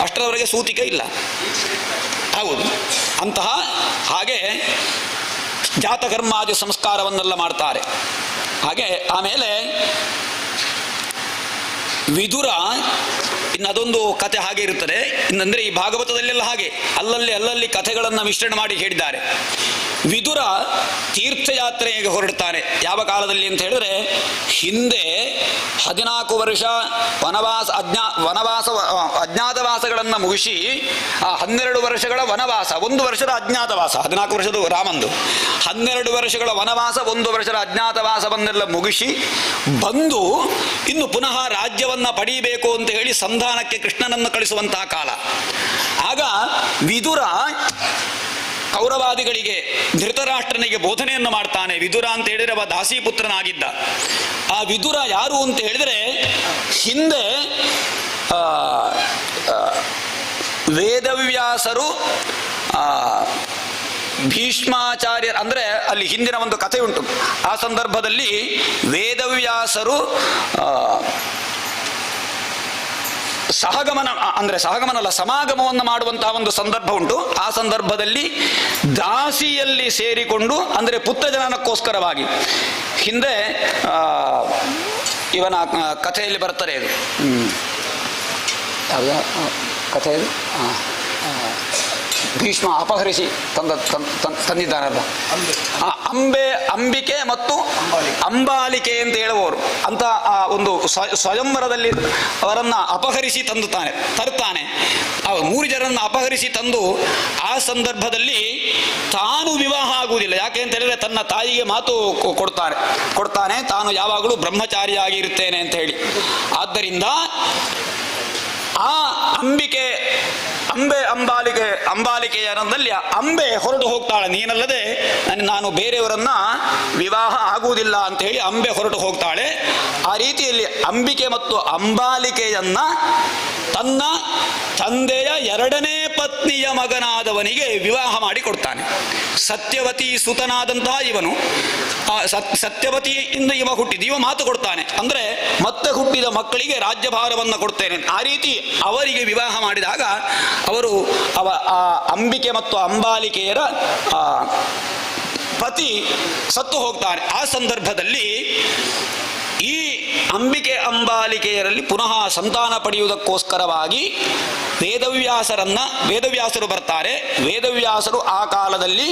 ಅಷ್ಟರವರೆಗೆ ಸೂತಿಕ ಇಲ್ಲ. ಹೌದು. ಹಾಗೆ ಜಾತಕರ್ಮಾದಿ ಸಂಸ್ಕಾರವನ್ನೆಲ್ಲ ಮಾಡ್ತಾರೆ. ಹಾಗೆ ಆಮೇಲೆ ವಿದುರ, ಇನ್ನದೊಂದು ಕಥೆ ಹಾಗೆ ಇರುತ್ತದೆ. ಇನ್ನಂದರೆ ಈ ಭಾಗವತದಲ್ಲೆಲ್ಲ ಹಾಗೆ ಅಲ್ಲಲ್ಲಿ ಕಥೆಗಳನ್ನು ಮಿಶ್ರಣ ಮಾಡಿ ಹೇಳಿದ್ದಾರೆ. ವಿದುರ ತೀರ್ಥಯಾತ್ರೆಗೆ ಹೊರಡ್ತಾನೆ. ಯಾವ ಕಾಲದಲ್ಲಿ ಅಂತ ಹೇಳಿದ್ರೆ, ಹಿಂದೆ 14 ವರ್ಷ ಅಜ್ಞಾತವಾಸಗಳನ್ನು ಮುಗಿಸಿ ಆ 12 ವರ್ಷಗಳ ವನವಾಸ, 1 ವರ್ಷದ ಅಜ್ಞಾತವಾಸ, 14 ವರ್ಷದ ರಾಮಂದು 12 ವರ್ಷಗಳ ವನವಾಸ, 1 ವರ್ಷದ ಅಜ್ಞಾತವಾಸವನ್ನೆಲ್ಲ ಮುಗಿಸಿ ಬಂದು ಇನ್ನು ಪುನಃ ರಾಜ್ಯವನ್ನ ಪಡೆಯಬೇಕು ಅಂತ ಹೇಳಿ ಸಂಧಾನಕ್ಕೆ ಕೃಷ್ಣನನ್ನು ಕಳಿಸುವಂತಹ ಕಾಲ. ಆಗ ವಿದುರ ಕೌರವಾದಿಗಳಿಗೆ, ಧೃತರಾಷ್ಟ್ರನಿಗೆ ಬೋಧನೆಯನ್ನು ಮಾಡ್ತಾನೆ. ವಿದುರ ಅಂತ ಹೇಳಿದರೆ ಅವ ದಾಸೀಪುತ್ರನಾಗಿದ್ದ. ಆ ವಿದುರ ಯಾರು ಅಂತ ಹೇಳಿದರೆ, ಹಿಂದೆ ವೇದವ್ಯಾಸರು ಭೀಷ್ಮಾಚಾರ್ಯ ಅಂದರೆ ಅಲ್ಲಿ ಹಿಂದಿನ ಒಂದು ಕಥೆ ಉಂಟು. ಆ ಸಂದರ್ಭದಲ್ಲಿ ವೇದವ್ಯಾಸರು ಸಮಾಗಮವನ್ನು ಮಾಡುವಂತಹ ಒಂದು ಸಂದರ್ಭ ಉಂಟು. ಆ ಸಂದರ್ಭದಲ್ಲಿ ದಾಸಿಯಲ್ಲಿ ಸೇರಿಕೊಂಡು, ಅಂದರೆ ಪುತ್ರ ಜನನಕ್ಕೋಸ್ಕರವಾಗಿ, ಹಿಂದೆ ಇವನ ಕಥೆಯಲ್ಲಿ ಬರ್ತಾರೆ. ಇದು ಯಾವುದ ಕಥೆ ಇದು? ಭೀಷ್ಮ ಅಪಹರಿಸಿ ತಂದಿದ್ದಾನಲ್ಲ, ಅಂಬಿಕೆ ಮತ್ತು ಅಂಬಾಲಿಕೆ ಅಂತ ಹೇಳುವವರು ಅಂತ ಆ ಒಂದು ಸ್ವಯಂವರದಲ್ಲಿ ಅವರನ್ನ ಅಪಹರಿಸಿ ತರ್ತಾನೆ. 3 ಜನರನ್ನು ಅಪಹರಿಸಿ ತಂದು ಆ ಸಂದರ್ಭದಲ್ಲಿ ತಾನು ವಿವಾಹ ಆಗುವುದಿಲ್ಲ. ಯಾಕೆ ಅಂತ ಹೇಳಿದ್ರೆ, ತನ್ನ ತಾಯಿಗೆ ಮಾತು ಕೊಡ್ತಾನೆ ತಾನು ಯಾವಾಗಲೂ ಬ್ರಹ್ಮಚಾರಿಯಾಗಿ ಇರುತ್ತೇನೆ ಅಂತ ಹೇಳಿ. ಆದ್ದರಿಂದ ಆ ಅಂಬಾಲಿಕೆಯರಲ್ಲಿ ಅಂಬೆ ಹೊರಟು ಹೋಗ್ತಾಳೆ. ನೀನಲ್ಲದೆ ನಾನು ಬೇರೆಯವರನ್ನ ವಿವಾಹ ಆಗುವುದಿಲ್ಲ ಅಂತ ಹೇಳಿ ಅಂಬೆ ಹೊರಟು ಹೋಗ್ತಾಳೆ. ಆ ರೀತಿಯಲ್ಲಿ ಅಂಬಿಕೆ ಮತ್ತು ಅಂಬಾಲಿಕೆಯನ್ನ ತನ್ನ ತಂದೆಯ 2ನೇ ಪತ್ನಿಯ ಮಗನಾದವನಿಗೆ ವಿವಾಹ ಮಾಡಿ ಕೊಡ್ತಾನೆ. ಸತ್ಯವತಿ ಸುತನಾದಂತಹ ಇವನು, ಸತ್ಯವತಿಯಿಂದ ಇವ ಹುಟ್ಟಿದ, ಇವ ಮಾತು ಕೊಡ್ತಾನೆ, ಅಂದ್ರೆ ಮತ್ತೆ ಹುಟ್ಟಿದ ಮಕ್ಕಳಿಗೆ ರಾಜ್ಯಭಾರವನ್ನು ಕೊಡ್ತೇನೆ. ಆ ರೀತಿ ಅವರಿಗೆ ವಿವಾಹ ಮಾಡಿದಾಗ ಅವರು ಆ ಅಂಬಿಕೆ ಮತ್ತು ಅಂಬಾಲಿಕೆಯರ ಪತಿ ಸತ್ತು ಹೋಗ್ತಾನೆ. ಆ ಸಂದರ್ಭದಲ್ಲಿ ಈ ಅಂಬಿಕೆ ಅಂಬಾಲಿಕೆಯರಲ್ಲಿ ಪುನಃ ಸಂತಾನ ಪಡೆಯುವುದಕ್ಕೋಸ್ಕರವಾಗಿ ವೇದವ್ಯಾಸರು ಬರ್ತಾರೆ. ವೇದವ್ಯಾಸರು ಆ ಕಾಲದಲ್ಲಿ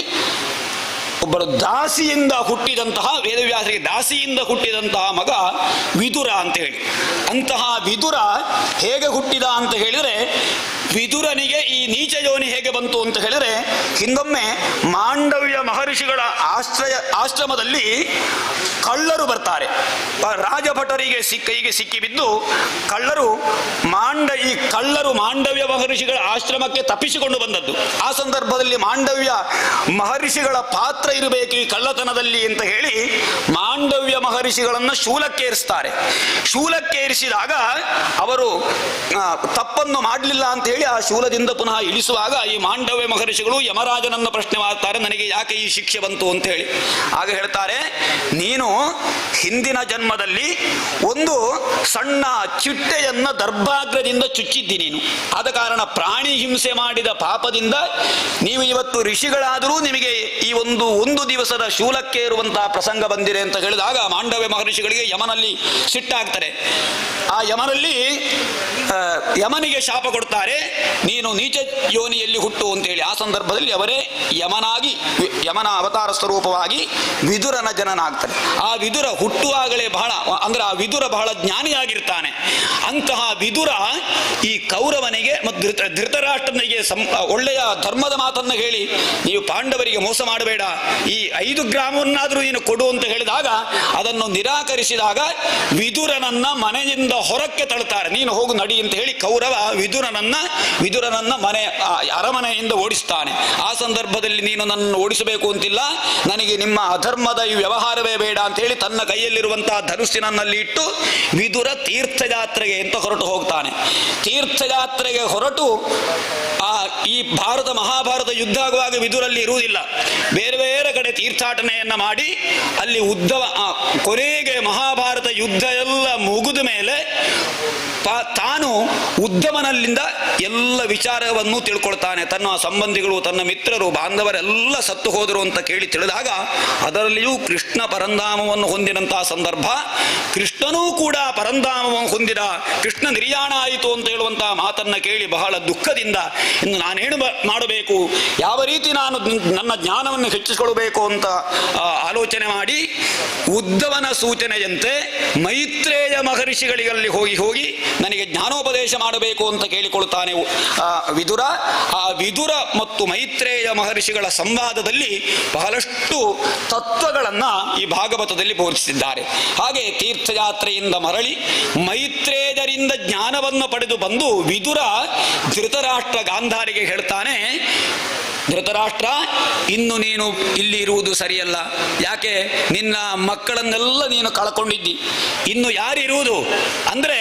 ಒಬ್ಬರು ದಾಸಿಯಿಂದ ಹುಟ್ಟಿದಂತಹ, ವೇದವ್ಯಾಸರಿಗೆ ದಾಸಿಯಿಂದ ಹುಟ್ಟಿದಂತಹ ಮಗ ವಿದುರ ಅಂತ ಹೇಳಿ. ಅಂತಹ ವಿದುರ ಹೇಗೆ ಹುಟ್ಟಿದ ಅಂತ ಹೇಳಿದರೆ, ವಿದುರನಿಗೆ ಈ ನೀಚ ಯೋನಿ ಹೇಗೆ ಬಂತು ಅಂತ ಹೇಳಿದರೆ, ಹಿಂದೊಮ್ಮೆ ಮಾಂಡವ್ಯ ಮಹರ್ಷಿಗಳ ಆಶ್ರಮದಲ್ಲಿ ಕಳ್ಳರು ಬರ್ತಾರೆ. ರಾಜಭಟರಿಗೆ ಕೈಗೆ ಸಿಕ್ಕಿ ಬಿದ್ದು ಕಳ್ಳರು ಮಾಂಡವ್ಯ ಮಹರ್ಷಿಗಳ ಆಶ್ರಮಕ್ಕೆ ತಪ್ಪಿಸಿಕೊಂಡು ಬಂದದ್ದು. ಆ ಸಂದರ್ಭದಲ್ಲಿ ಮಾಂಡವ್ಯ ಮಹರ್ಷಿಗಳ ಪಾತ್ರ ಇರಬೇಕು ಈ ಕಳ್ಳತನದಲ್ಲಿ ಅಂತ ಹೇಳಿ ಮಾಂಡವ್ಯ ಮಹರ್ಷಿಗಳನ್ನು ಶೂಲಕ್ಕೇರಿಸ್ತಾರೆ. ಶೂಲಕ್ಕೇರಿಸಿದಾಗ ಅವರು ತಪ್ಪನ್ನು ಮಾಡಲಿಲ್ಲ ಅಂತ ಹೇಳಿ ಆ ಶೂಲದಿಂದ ಪುನಃ ಇಳಿಸುವಾಗ ಈ ಮಾಂಡವ್ಯ ಮಹರ್ಷಿಗಳು ಯಮರಾಜನನ್ನು ಪ್ರಶ್ನೆ ಮಾಡ್ತಾರೆ, ನನಗೆ ಯಾಕೆ ಈ ಶಿಕ್ಷೆ ಬಂತು ಅಂತ ಹೇಳಿ. ಆಗ ಹೇಳ್ತಾರೆ, ನೀನು ಹಿಂದಿನ ಜನ್ಮದಲ್ಲಿ ಒಂದು ಸಣ್ಣ ಚಿಟ್ಟೆಯನ್ನ ದರ್ಭಾಗ್ರದಿಂದ ಚುಚ್ಚಿದ್ದಿ ನೀನು. ಆದ ಕಾರಣ ಪ್ರಾಣಿ ಹಿಂಸೆ ಮಾಡಿದ ಪಾಪದಿಂದ ನೀವು ಇವತ್ತು ಋಷಿಗಳಾದರೂ ನಿಮಗೆ ಈ ಒಂದು ದಿವಸದ ಶೂಲಕ್ಕೇರುವಂತಹ ಪ್ರಸಂಗ ಬಂದಿದೆ ಅಂತ ಹೇಳಿದಾಗ ಮಾಂಡವ್ಯ ಮಹರ್ಷಿಗಳಿಗೆ ಯಮನಲ್ಲಿ ಸಿಟ್ಟಾಗ್ತಾರೆ. ಆ ಯಮನಿಗೆ ಶಾಪ ಕೊಡ್ತಾರೆ, ನೀನು ನೀಚ ಯೋನಿಯಲ್ಲಿ ಹುಟ್ಟು ಅಂತೇಳಿ. ಆ ಸಂದರ್ಭದಲ್ಲಿ ಅವರೇ ಯಮನ ಅವತಾರ ಸ್ವರೂಪವಾಗಿ ವಿದುರನ ಜನನಾಗ್ತಾರೆ. ಆ ವಿದುರ ಹುಟ್ಟುವಾಗಲೇ ಆ ವಿದುರ ಬಹಳ ಜ್ಞಾನಿಯಾಗಿರ್ತಾನೆ. ಅಂತಹ ವಿದುರ ಈ ಕೌರವನಿಗೆ ಮತ್ತು ಧೃತರಾಷ್ಟ್ರನಿಗೆ ಒಳ್ಳೆಯ ಧರ್ಮದ ಮಾತನ್ನು ಹೇಳಿ, ನೀವು ಪಾಂಡವರಿಗೆ ಮೋಸ ಮಾಡಬೇಡ, ಈ 5 ಗ್ರಾಮವನ್ನಾದರೂ ನೀನು ಕೊಡು ಅಂತ ಹೇಳಿದಾಗ ಅದನ್ನು ನಿರಾಕರಿಸಿದಾಗ ವಿದುರನನ್ನ ಮನೆಯಿಂದ ಹೊರಕ್ಕೆ ತಳ್ಳುತ್ತಾರೆ. ನೀನು ಹೋಗು ನಡಿ ಅಂತ ಹೇಳಿ ಕೌರವ ವಿದುರನನ್ನ ಅರಮನೆಯಿಂದ ಓಡಿಸ್ತಾನೆ. ಆ ಸಂದರ್ಭದಲ್ಲಿ ನೀನು ನನ್ನನ್ನು ಓಡಿಸಬೇಕು ಅಂತಿಲ್ಲ, ನನಗೆ ನಿಮ್ಮ ಅಧರ್ಮದ ಈ ವ್ಯವಹಾರವೇ ಬೇಡ ಅಂತ ಹೇಳಿ ತನ್ನ ಕೈಯಲ್ಲಿರುವಂತಹ ಧನುಸ್ಸಿನಲ್ಲಿ ಇಟ್ಟು ವಿದುರ ತೀರ್ಥಯಾತ್ರೆಗೆ ಅಂತ ಹೊರಟು ಹೋಗ್ತಾನೆ. ತೀರ್ಥಯಾತ್ರೆಗೆ ಹೊರಟು ಈ ಮಹಾಭಾರತ ಯುದ್ಧ ಆಗುವಾಗ ವಿದುರಲ್ಲಿ ಇರುವುದಿಲ್ಲ, ಬೇರೆ ಬೇರೆ ಕಡೆ ತೀರ್ಥಾಟನೆಯನ್ನ ಮಾಡಿ ಅಲ್ಲಿ ಕೊನೆಗೆ ಮಹಾಭಾರತ ಯುದ್ಧ ಎಲ್ಲ ಮುಗಿದ ಮೇಲೆ ತಾನು ಉದ್ಧಮನಲ್ಲಿಂದ ಎಲ್ಲ ವಿಚಾರವನ್ನು ತಿಳ್ಕೊಳ್ತಾನೆ. ತನ್ನ ಸಂಬಂಧಿಗಳು, ತನ್ನ ಮಿತ್ರರು, ಬಾಂಧವರೆಲ್ಲ ಸತ್ತು ಹೋದರು ಅಂತ ಕೇಳಿ ತಿಳಿದಾಗ ಅದರಲ್ಲಿಯೂ ಕೃಷ್ಣ ಪರಂಧಾಮವನ್ನು ಹೊಂದಿದಂತಹ ಸಂದರ್ಭ, ಕೃಷ್ಣನೂ ಕೂಡ ಪರಂಧಾಮವನ್ನು ಹೊಂದಿದ, ಕೃಷ್ಣ ನಿರ್ಯಾಣ ಆಯಿತು ಅಂತ ಹೇಳುವಂತಹ ಮಾತನ್ನ ಕೇಳಿ ಬಹಳ ದುಃಖದಿಂದ ಇನ್ನು ನಾನೇನು ಮಾಡಬೇಕು, ಯಾವ ರೀತಿ ನಾನು ನನ್ನ ಜ್ಞಾನವನ್ನು ಹೆಚ್ಚಿಸಿಕೊಳ್ಳಬೇಕು ಅಂತ ಆಲೋಚನೆ ಮಾಡಿ ಉದ್ಧವನ ಸೂಚನೆಯಂತೆ ಮೈತ್ರೇಯ ಮಹರ್ಷಿಗಳಿಗಲ್ಲಿ ಹೋಗಿ ನನಗೆ ಜ್ಞಾನೋಪದೇಶ ಮಾಡಬೇಕು ಅಂತ ಕೇಳಿಕೊಳ್ತಾನೆ ವಿದುರ. ಆ ವಿದುರ ಮತ್ತು ಮೈತ್ರೇಯ ಮಹರ್ಷಿಗಳ ಸಂವಾದದಲ್ಲಿ ಬಹಳಷ್ಟು ತತ್ವಗಳನ್ನು ಈ ಭಾಗವತದಲ್ಲಿ ಬೋಧಿಸಿದ್ದಾರೆ. ಹಾಗೆ ತೀರ್ಥಯಾತ್ರೆಯಿಂದ ಮರಳಿ ಮೈತ್ರೇಯರಿಂದ ಜ್ಞಾನವನ್ನು ಪಡೆದು ಬಂದು ವಿದುರ ಧೃತರಾಷ್ಟ್ರ ಗಾಂಧಾರಿಗೆ ಹೇಳ್ತಾನೆ, ಧೃತರಾಷ್ಟ್ರ, ಇನ್ನು ನೀನು ಇಲ್ಲಿ ಇರುವುದು ಸರಿಯಲ್ಲ. ಯಾಕೆ? ನಿನ್ನ ಮಕ್ಕಳನ್ನೆಲ್ಲ ನೀನು ಕಳ್ಕೊಂಡಿದ್ದಿ. ಇನ್ನು ಯಾರಿರುವುದು ಅಂದರೆ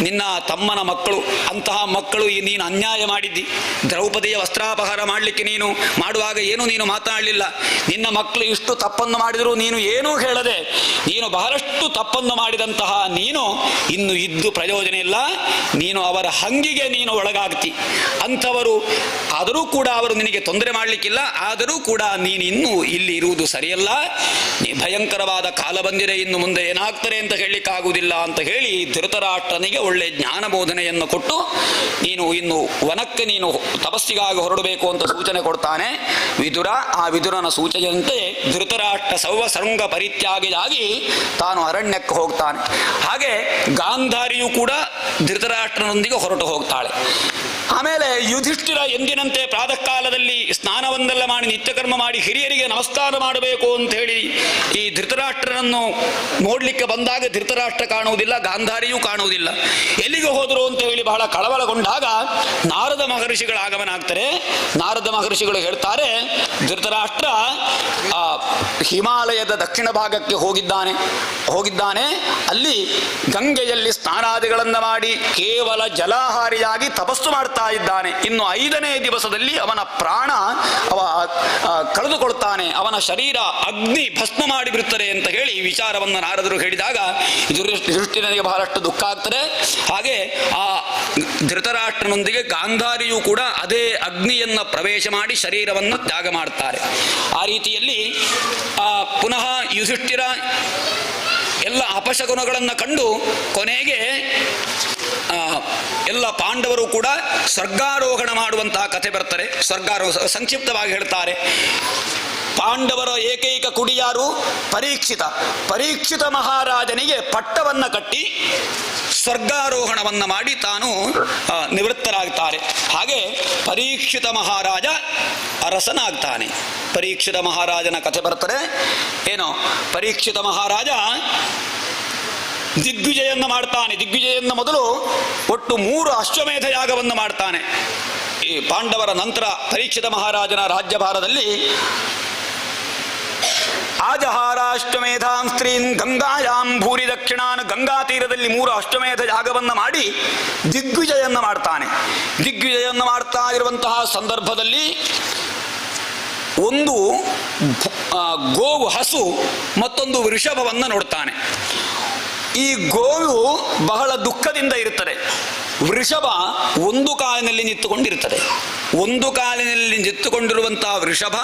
ನಿನ್ನ ತಮ್ಮನ ಮಕ್ಕಳು. ಅಂತಹ ಮಕ್ಕಳು ನೀನು ಅನ್ಯಾಯ ಮಾಡಿದ್ದಿ. ದ್ರೌಪದಿಯ ವಸ್ತ್ರಾಪಹಾರ ಮಾಡಲಿಕ್ಕೆ ನೀನು ಮಾಡುವಾಗ ಏನು ನೀನು ಮಾತನಾಡಲಿಲ್ಲ. ನಿನ್ನ ಮಕ್ಕಳು ಇಷ್ಟು ತಪ್ಪನ್ನು ಮಾಡಿದರೂ ನೀನು ಏನೂ ಹೇಳದೆ ನೀನು ಬಹಳಷ್ಟು ತಪ್ಪನ್ನು ಮಾಡಿದಂತಹ ನೀನು ಇನ್ನು ಇದ್ದು ಪ್ರಯೋಜನ ಇಲ್ಲ. ನೀನು ಅವರ ಹಂಗಿಗೆ ನೀನು ಒಳಗಾಗ್ತಿ. ಅಂಥವರು ಆದರೂ ಕೂಡ ಅವರು ನಿನಗೆ ತೊಂದರೆ ಮಾಡಲಿಕ್ಕಿಲ್ಲ. ಆದರೂ ಕೂಡ ನೀನು ಇನ್ನೂ ಇಲ್ಲಿ ಇರುವುದು ಸರಿಯಲ್ಲ. ಭಯಂಕರವಾದ ಕಾಲ ಬಂದಿದೆ, ಇನ್ನು ಮುಂದೆ ಏನಾಗ್ತಾರೆ ಅಂತ ಹೇಳಲಿಕ್ಕಾಗುವುದಿಲ್ಲ ಅಂತ ಹೇಳಿ ಧೃತರಾಷ್ಟ್ರನಿಗೆ ಒಳ್ಳೆ ಜ್ಞಾನ ಬೋಧನೆಯನ್ನು ಕೊಟ್ಟು ನೀನು ಇನ್ನು ವನಕ್ಕೆ ನೀನು ತಪಸ್ಸಿಗಾಗಿ ಹೊರಡಬೇಕು ಅಂತ ಸೂಚನೆ ಕೊಡ್ತಾನೆ ವಿದುರ. ಆ ವಿದುರನ ಸೂಚನೆಯಂತೆ ಧೃತರಾಷ್ಟ್ರ ಸರ್ವ ಪರಿತ್ಯಾಗಿಯಾಗಿ ತಾನು ಅರಣ್ಯಕ್ಕೆ ಹೋಗ್ತಾನೆ. ಹಾಗೆ ಗಾಂಧಾರಿಯು ಕೂಡ ಧೃತರಾಷ್ಟ್ರನೊಂದಿಗೆ ಹೊರಟು ಹೋಗ್ತಾಳೆ. ಆಮೇಲೆ ಯುಧಿಷ್ಠಿರ ಎಂದಿನಂತೆ ಪ್ರಾತಃ ಕಾಲದಲ್ಲಿ ಸ್ನಾನವನ್ನೆಲ್ಲ ಮಾಡಿ ನಿತ್ಯಕರ್ಮ ಮಾಡಿ ಹಿರಿಯರಿಗೆ ನಮಸ್ಕಾರ ಮಾಡಬೇಕು ಅಂತ ಹೇಳಿ ಈ ಧೃತರಾಷ್ಟ್ರನನ್ನು ನೋಡ್ಲಿಕ್ಕೆ ಬಂದಾಗ ಧೃತರಾಷ್ಟ್ರ ಕಾಣುವುದಿಲ್ಲ, ಗಾಂಧಾರಿಯೂ ಕಾಣುವುದಿಲ್ಲ. ಎಲ್ಲಿಗೆ ಹೋದರು ಅಂತ ಹೇಳಿ ಬಹಳ ಕಳವಳಗೊಂಡಾಗ ನಾರದ ಮಹರ್ಷಿಗಳ ಆಗಮನ ಆಗ್ತಾರೆ. ನಾರದ ಮಹರ್ಷಿಗಳು ಹೇಳ್ತಾರೆ, ಧೃತರಾಷ್ಟ್ರ ಹಿಮಾಲಯದ ದಕ್ಷಿಣ ಭಾಗಕ್ಕೆ ಹೋಗಿದ್ದಾನೆ. ಅಲ್ಲಿ ಗಂಗೆಯಲ್ಲಿ ಸ್ನಾನಾದಿಗಳನ್ನು ಮಾಡಿ ಕೇವಲ ಜಲಾಹಾರಿಯಾಗಿ ತಪಸ್ಸು ಮಾಡ್ತಾ ಇದ್ದಾನೆ. ಇನ್ನು 5ನೇ ದಿವಸದಲ್ಲಿ ಅವನ ಪ್ರಾಣ ಕಳೆದುಕೊಳ್ತಾನೆ, ಅವನ ಶರೀರ ಅಗ್ನಿ ಭಸ್ಮ ಮಾಡಿಬಿಡುತ್ತದೆ ಅಂತ ಹೇಳಿ ವಿಚಾರವನ್ನು ನಾರದರು ಹೇಳಿದಾಗ ಯುಧಿಷ್ಠಿರನಿಗೆ ಬಹಳಷ್ಟು ದುಃಖ ಆಗ್ತದೆ. ಹಾಗೆ ಆ ಧೃತರಾಷ್ಟ್ರನೊಂದಿಗೆ ಗಾಂಧಾರಿಯೂ ಕೂಡ ಅದೇ ಅಗ್ನಿಯನ್ನು ಪ್ರವೇಶ ಮಾಡಿ ಶರೀರವನ್ನು ತ್ಯಾಗ ಮಾಡ್ತಾರೆ. ಆ ರೀತಿಯಲ್ಲಿ ಪುನಃ ಯುಧಿಷ್ಠಿರ ಎಲ್ಲ ಅಪಶಕುನಗಳನ್ನು ಕಂಡು ಕೊನೆಗೆ ಎಲ್ಲ ಪಾಂಡವರು ಕೂಡ ಸ್ವರ್ಗಾರೋಹಣ ಮಾಡುವಂತಹ ಕಥೆ ಬರ್ತಾರೆ. ಸಂಕ್ಷಿಪ್ತವಾಗಿ ಹೇಳ್ತಾರೆ, ಪಾಂಡವರ ಏಕೈಕ ಕುಡಿ ಯಾರು? ಪರೀಕ್ಷಿತ. ಪರೀಕ್ಷಿತ ಮಹಾರಾಜನಿಗೆ ಪಟ್ಟವನ್ನು ಕಟ್ಟಿ ಸ್ವರ್ಗಾರೋಹಣವನ್ನು ಮಾಡಿ ತಾನು ನಿವೃತ್ತರಾಗ್ತಾರೆ. ಹಾಗೆ ಪರೀಕ್ಷಿತ ಮಹಾರಾಜ ಅರಸನಾಗ್ತಾನೆ. ಪರೀಕ್ಷಿತ ಮಹಾರಾಜನ ಕಥೆ ಬರ್ತದೆ. ಏನೋ ಪರೀಕ್ಷಿತ ಮಹಾರಾಜ ದಿಗ್ವಿಜಯನ್ನು ಮಾಡ್ತಾನೆ. ದಿಗ್ವಿಜಯನ ಮೊದಲು ಒಟ್ಟು 3 ಅಶ್ವಮೇಧ ಯಾಗವನ್ನು ಮಾಡ್ತಾನೆ. ಈ ಪಾಂಡವರ ನಂತರ ಪರೀಕ್ಷಿತ ಮಹಾರಾಜನ ರಾಜ್ಯಭಾರದಲ್ಲಿ ಆಜಹಾರಾಷ್ಟಮೇಧಾಂ ಸ್ತ್ರೀನ್ ಗಂಗಾಯಾಂ ಭೂರಿ ದಕ್ಷಿಣಾನ್, ಗಂಗಾ ತೀರದಲ್ಲಿ 3 ಅಷ್ಟಮೇಧ ಯಾಗವನ್ನು ಮಾಡಿ ದಿಗ್ವಿಜಯವನ್ನು ಮಾಡ್ತಾನೆ. ದಿಗ್ವಿಜಯವನ್ನು ಮಾಡ್ತಾ ಇರುವಂತಹ ಸಂದರ್ಭದಲ್ಲಿ ಒಂದು ಗೋವು, ಹಸು, ಮತ್ತೊಂದು ವೃಷಭವನ್ನು ನೋಡ್ತಾನೆ. ಈ ಗೋವು ಬಹಳ ದುಃಖದಿಂದ ಇರುತ್ತದೆ. ವೃಷಭ ಒಂದು ಕಾಲಿನಲ್ಲಿ ನಿಂತುಕೊಂಡಿರುತ್ತದೆ. ಒಂದು ಕಾಲಿನಲ್ಲಿ ನಿಂತುಕೊಂಡಿರುವಂತಹ ವೃಷಭ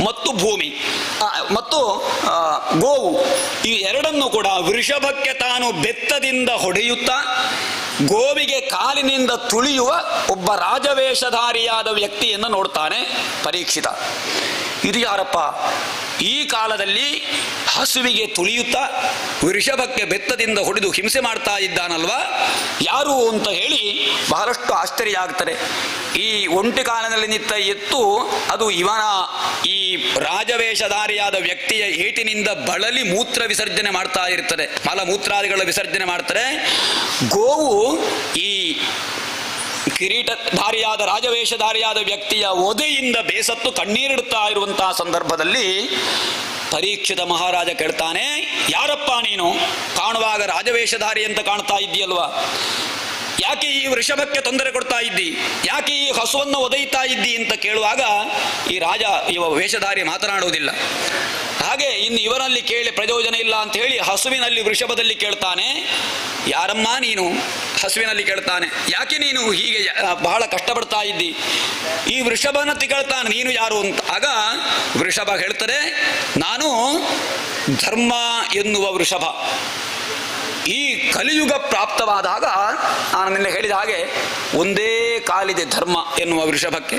ಮತ್ತು ಭೂಮಿ ಮತ್ತು ಗೋವು, ಈ ಎರಡನ್ನೂ ಕೂಡ ವೃಷಭಕ್ಕೆ ತಾನು ಬೆತ್ತದಿಂದ ಹೊಡೆಯುತ್ತಾ ಗೋವಿಗೆ ಕಾಲಿನಿಂದ ತುಳಿಯುವ ಒಬ್ಬ ರಾಜವೇಷಧಾರಿಯಾದ ವ್ಯಕ್ತಿಯನ್ನು ನೋಡ್ತಾನೆ ಪರೀಕ್ಷಿತ. ಇದು ಯಾರಪ್ಪ? ಈ ಕಾಲದಲ್ಲಿ ಹಸುವಿಗೆ ತುಳಿಯುತ್ತಾ ವೃಷಭಕ್ಕೆ ಬೆತ್ತದಿಂದ ಹೊಡೆದು ಹಿಂಸೆ ಮಾಡ್ತಾ ಇದ್ದಾನಲ್ವಾ, ಯಾರು ಅಂತ ಹೇಳಿ ಬಹಳಷ್ಟು ಆಶ್ಚರ್ಯ ಆಗ್ತದೆ. ಈ ಒಂಟಿ ಕಾಲಿನಲ್ಲಿ ನಿಂತ ಎತ್ತು ಅದು ಇವನ ಈ ರಾಜವೇಷಧಾರಿಯಾದ ವ್ಯಕ್ತಿಯ ಏಟಿನಿಂದ ಬಳಲಿ ಮೂತ್ರ ವಿಸರ್ಜನೆ ಮಾಡ್ತಾ ಇರ್ತದೆ, ಮಲಮೂತ್ರಾದಿಗಳ ವಿಸರ್ಜನೆ ಮಾಡ್ತಾರೆ. ಗೋವು ಈ ಕಿರೀಟಧಾರಿಯಾದ ರಾಜವೇಷಧಾರಿಯಾದ ವ್ಯಕ್ತಿಯ ಒದೆಯಿಂದ ಬೇಸತ್ತು ಕಣ್ಣೀರಿಡುತ್ತಾ ಇರುವಂತಹ ಸಂದರ್ಭದಲ್ಲಿ ಪರೀಕ್ಷಿತ ಮಹಾರಾಜ ಕೇಳ್ತಾನೆ, ಯಾರಪ್ಪ ನೀನು? ಕಾಣುವಾಗ ರಾಜವೇಷಧಾರಿ ಅಂತ ಕಾಣ್ತಾ ಇದ್ದೀಯಲ್ವಾ, ಯಾಕೆ ಈ ವೃಷಭಕ್ಕೆ ತೊಂದರೆ ಕೊಡ್ತಾ ಇದ್ದಿ? ಯಾಕೆ ಈ ಹಸುವನ್ನು ಒದೆಯುತ್ತಾ ಇದ್ದಿ ಅಂತ ಕೇಳುವಾಗ ಇವ ವೇಷಧಾರಿ ಮಾತನಾಡುವುದಿಲ್ಲ. ಹಾಗೆ ಇನ್ನು ಇವರಲ್ಲಿ ಕೇಳಿ ಪ್ರಯೋಜನ ಇಲ್ಲ ಅಂತ ಹೇಳಿ ಹಸುವಿನಲ್ಲಿ ವೃಷಭದಲ್ಲಿ ಕೇಳ್ತಾನೆ, ಯಾರಮ್ಮ ನೀನು? ಹಸುವಿನಲ್ಲಿ ಕೇಳ್ತಾನೆ, ಯಾಕೆ ನೀನು ಹೀಗೆ ಬಹಳ ಕಷ್ಟಪಡ್ತಾ ಇದ್ದಿ? ಈ ವೃಷಭನತ್ತಿ ಕೇಳ್ತಾನೆ, ನೀನು ಯಾರು ಅಂತ. ಆಗ ವೃಷಭ ಹೇಳ್ತದೆ, ನಾನು ಧರ್ಮ ಎನ್ನುವ ವೃಷಭ. ಈ ಕಲಿಯುಗ ಪ್ರಾಪ್ತವಾದಾಗ ನಾನು ನಿನ್ನೆ ಹೇಳಿದ ಹಾಗೆ ಒಂದೇ ಕಾಲಿದೆ ಧರ್ಮ ಎನ್ನುವ ವೃಷಭಕ್ಕೆ.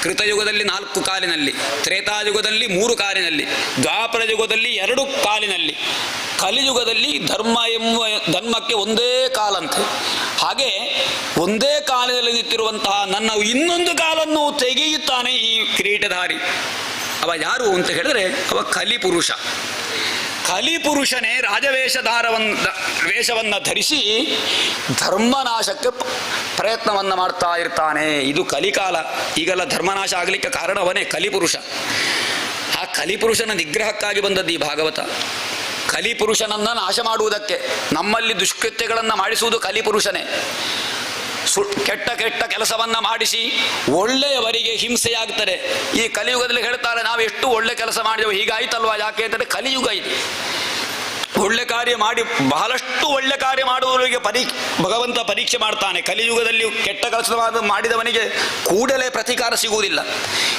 ಕೃತಯುಗದಲ್ಲಿ 4 ಕಾಲಿನಲ್ಲಿ, ತ್ರೇತಾಯುಗದಲ್ಲಿ 3 ಕಾಲಿನಲ್ಲಿ, ದ್ವಾಪರ ಯುಗದಲ್ಲಿ 2 ಕಾಲಿನಲ್ಲಿ, ಕಲಿಯುಗದಲ್ಲಿ ಧರ್ಮಕ್ಕೆ ಒಂದೇ ಕಾಲಂತೆ. ಹಾಗೆ ಒಂದೇ ಕಾಲಿನಲ್ಲಿ ನಿಂತಿರುವಂತಹ ನನ್ನ ಇನ್ನೊಂದು ಕಾಲನ್ನು ತೆಗೆಯುತ್ತಾನೆ ಈ ಕಿರೀಟಧಾರಿ. ಅವ ಯಾರು ಅಂತ ಹೇಳಿದ್ರೆ ಅವ ಕಲಿಪುರುಷ. ಕಲಿಪುರುಷನೇ ವೇಷವನ್ನು ಧರಿಸಿ ಧರ್ಮನಾಶಕ್ಕೆ ಪ್ರಯತ್ನವನ್ನು ಮಾಡ್ತಾ ಇರ್ತಾನೆ. ಇದು ಕಲಿಕಾಲ. ಈಗೆಲ್ಲ ಧರ್ಮನಾಶ ಆಗಲಿಕ್ಕೆ ಕಾರಣ ಅವನೇ, ಕಲಿಪುರುಷ. ಆ ಕಲಿಪುರುಷನ ನಿಗ್ರಹಕ್ಕಾಗಿ ಬಂದದ್ದು ಈ ಭಾಗವತ. ಕಲಿಪುರುಷನನ್ನು ನಾಶ ಮಾಡುವುದಕ್ಕೆ, ನಮ್ಮಲ್ಲಿ ದುಷ್ಕೃತ್ಯಗಳನ್ನು ಮಾಡಿಸುವುದು ಕಲಿಪುರುಷನೇ. ಕೆಟ್ಟ ಕೆಲಸವನ್ನ ಮಾಡಿಸಿ ಒಳ್ಳೆಯವರಿಗೆ ಹಿಂಸೆಯಾಗ್ತದೆ. ಈ ಕಲಿಯುಗದಲ್ಲಿ ಹೇಳ್ತಾರೆ, ನಾವು ಎಷ್ಟು ಒಳ್ಳೆ ಕೆಲಸ ಮಾಡಿದೆವು, ಹೀಗಾಯ್ತಲ್ವಾ, ಯಾಕೆ ಅಂತಂದ್ರೆ ಕಲಿಯುಗ ಇದು. ಒಳ್ಳೆ ಕಾರ್ಯ ಮಾಡಿ ಬಹಳಷ್ಟು ಒಳ್ಳೆ ಕಾರ್ಯ ಮಾಡುವವರಿಗೆ ಭಗವಂತ ಪರೀಕ್ಷೆ ಮಾಡ್ತಾನೆ. ಕಲಿಯುಗದಲ್ಲಿ ಕೆಟ್ಟ ಕೆಲಸ ಮಾಡಿದವನಿಗೆ ಕೂಡಲೇ ಪ್ರತೀಕಾರ ಸಿಗುವುದಿಲ್ಲ.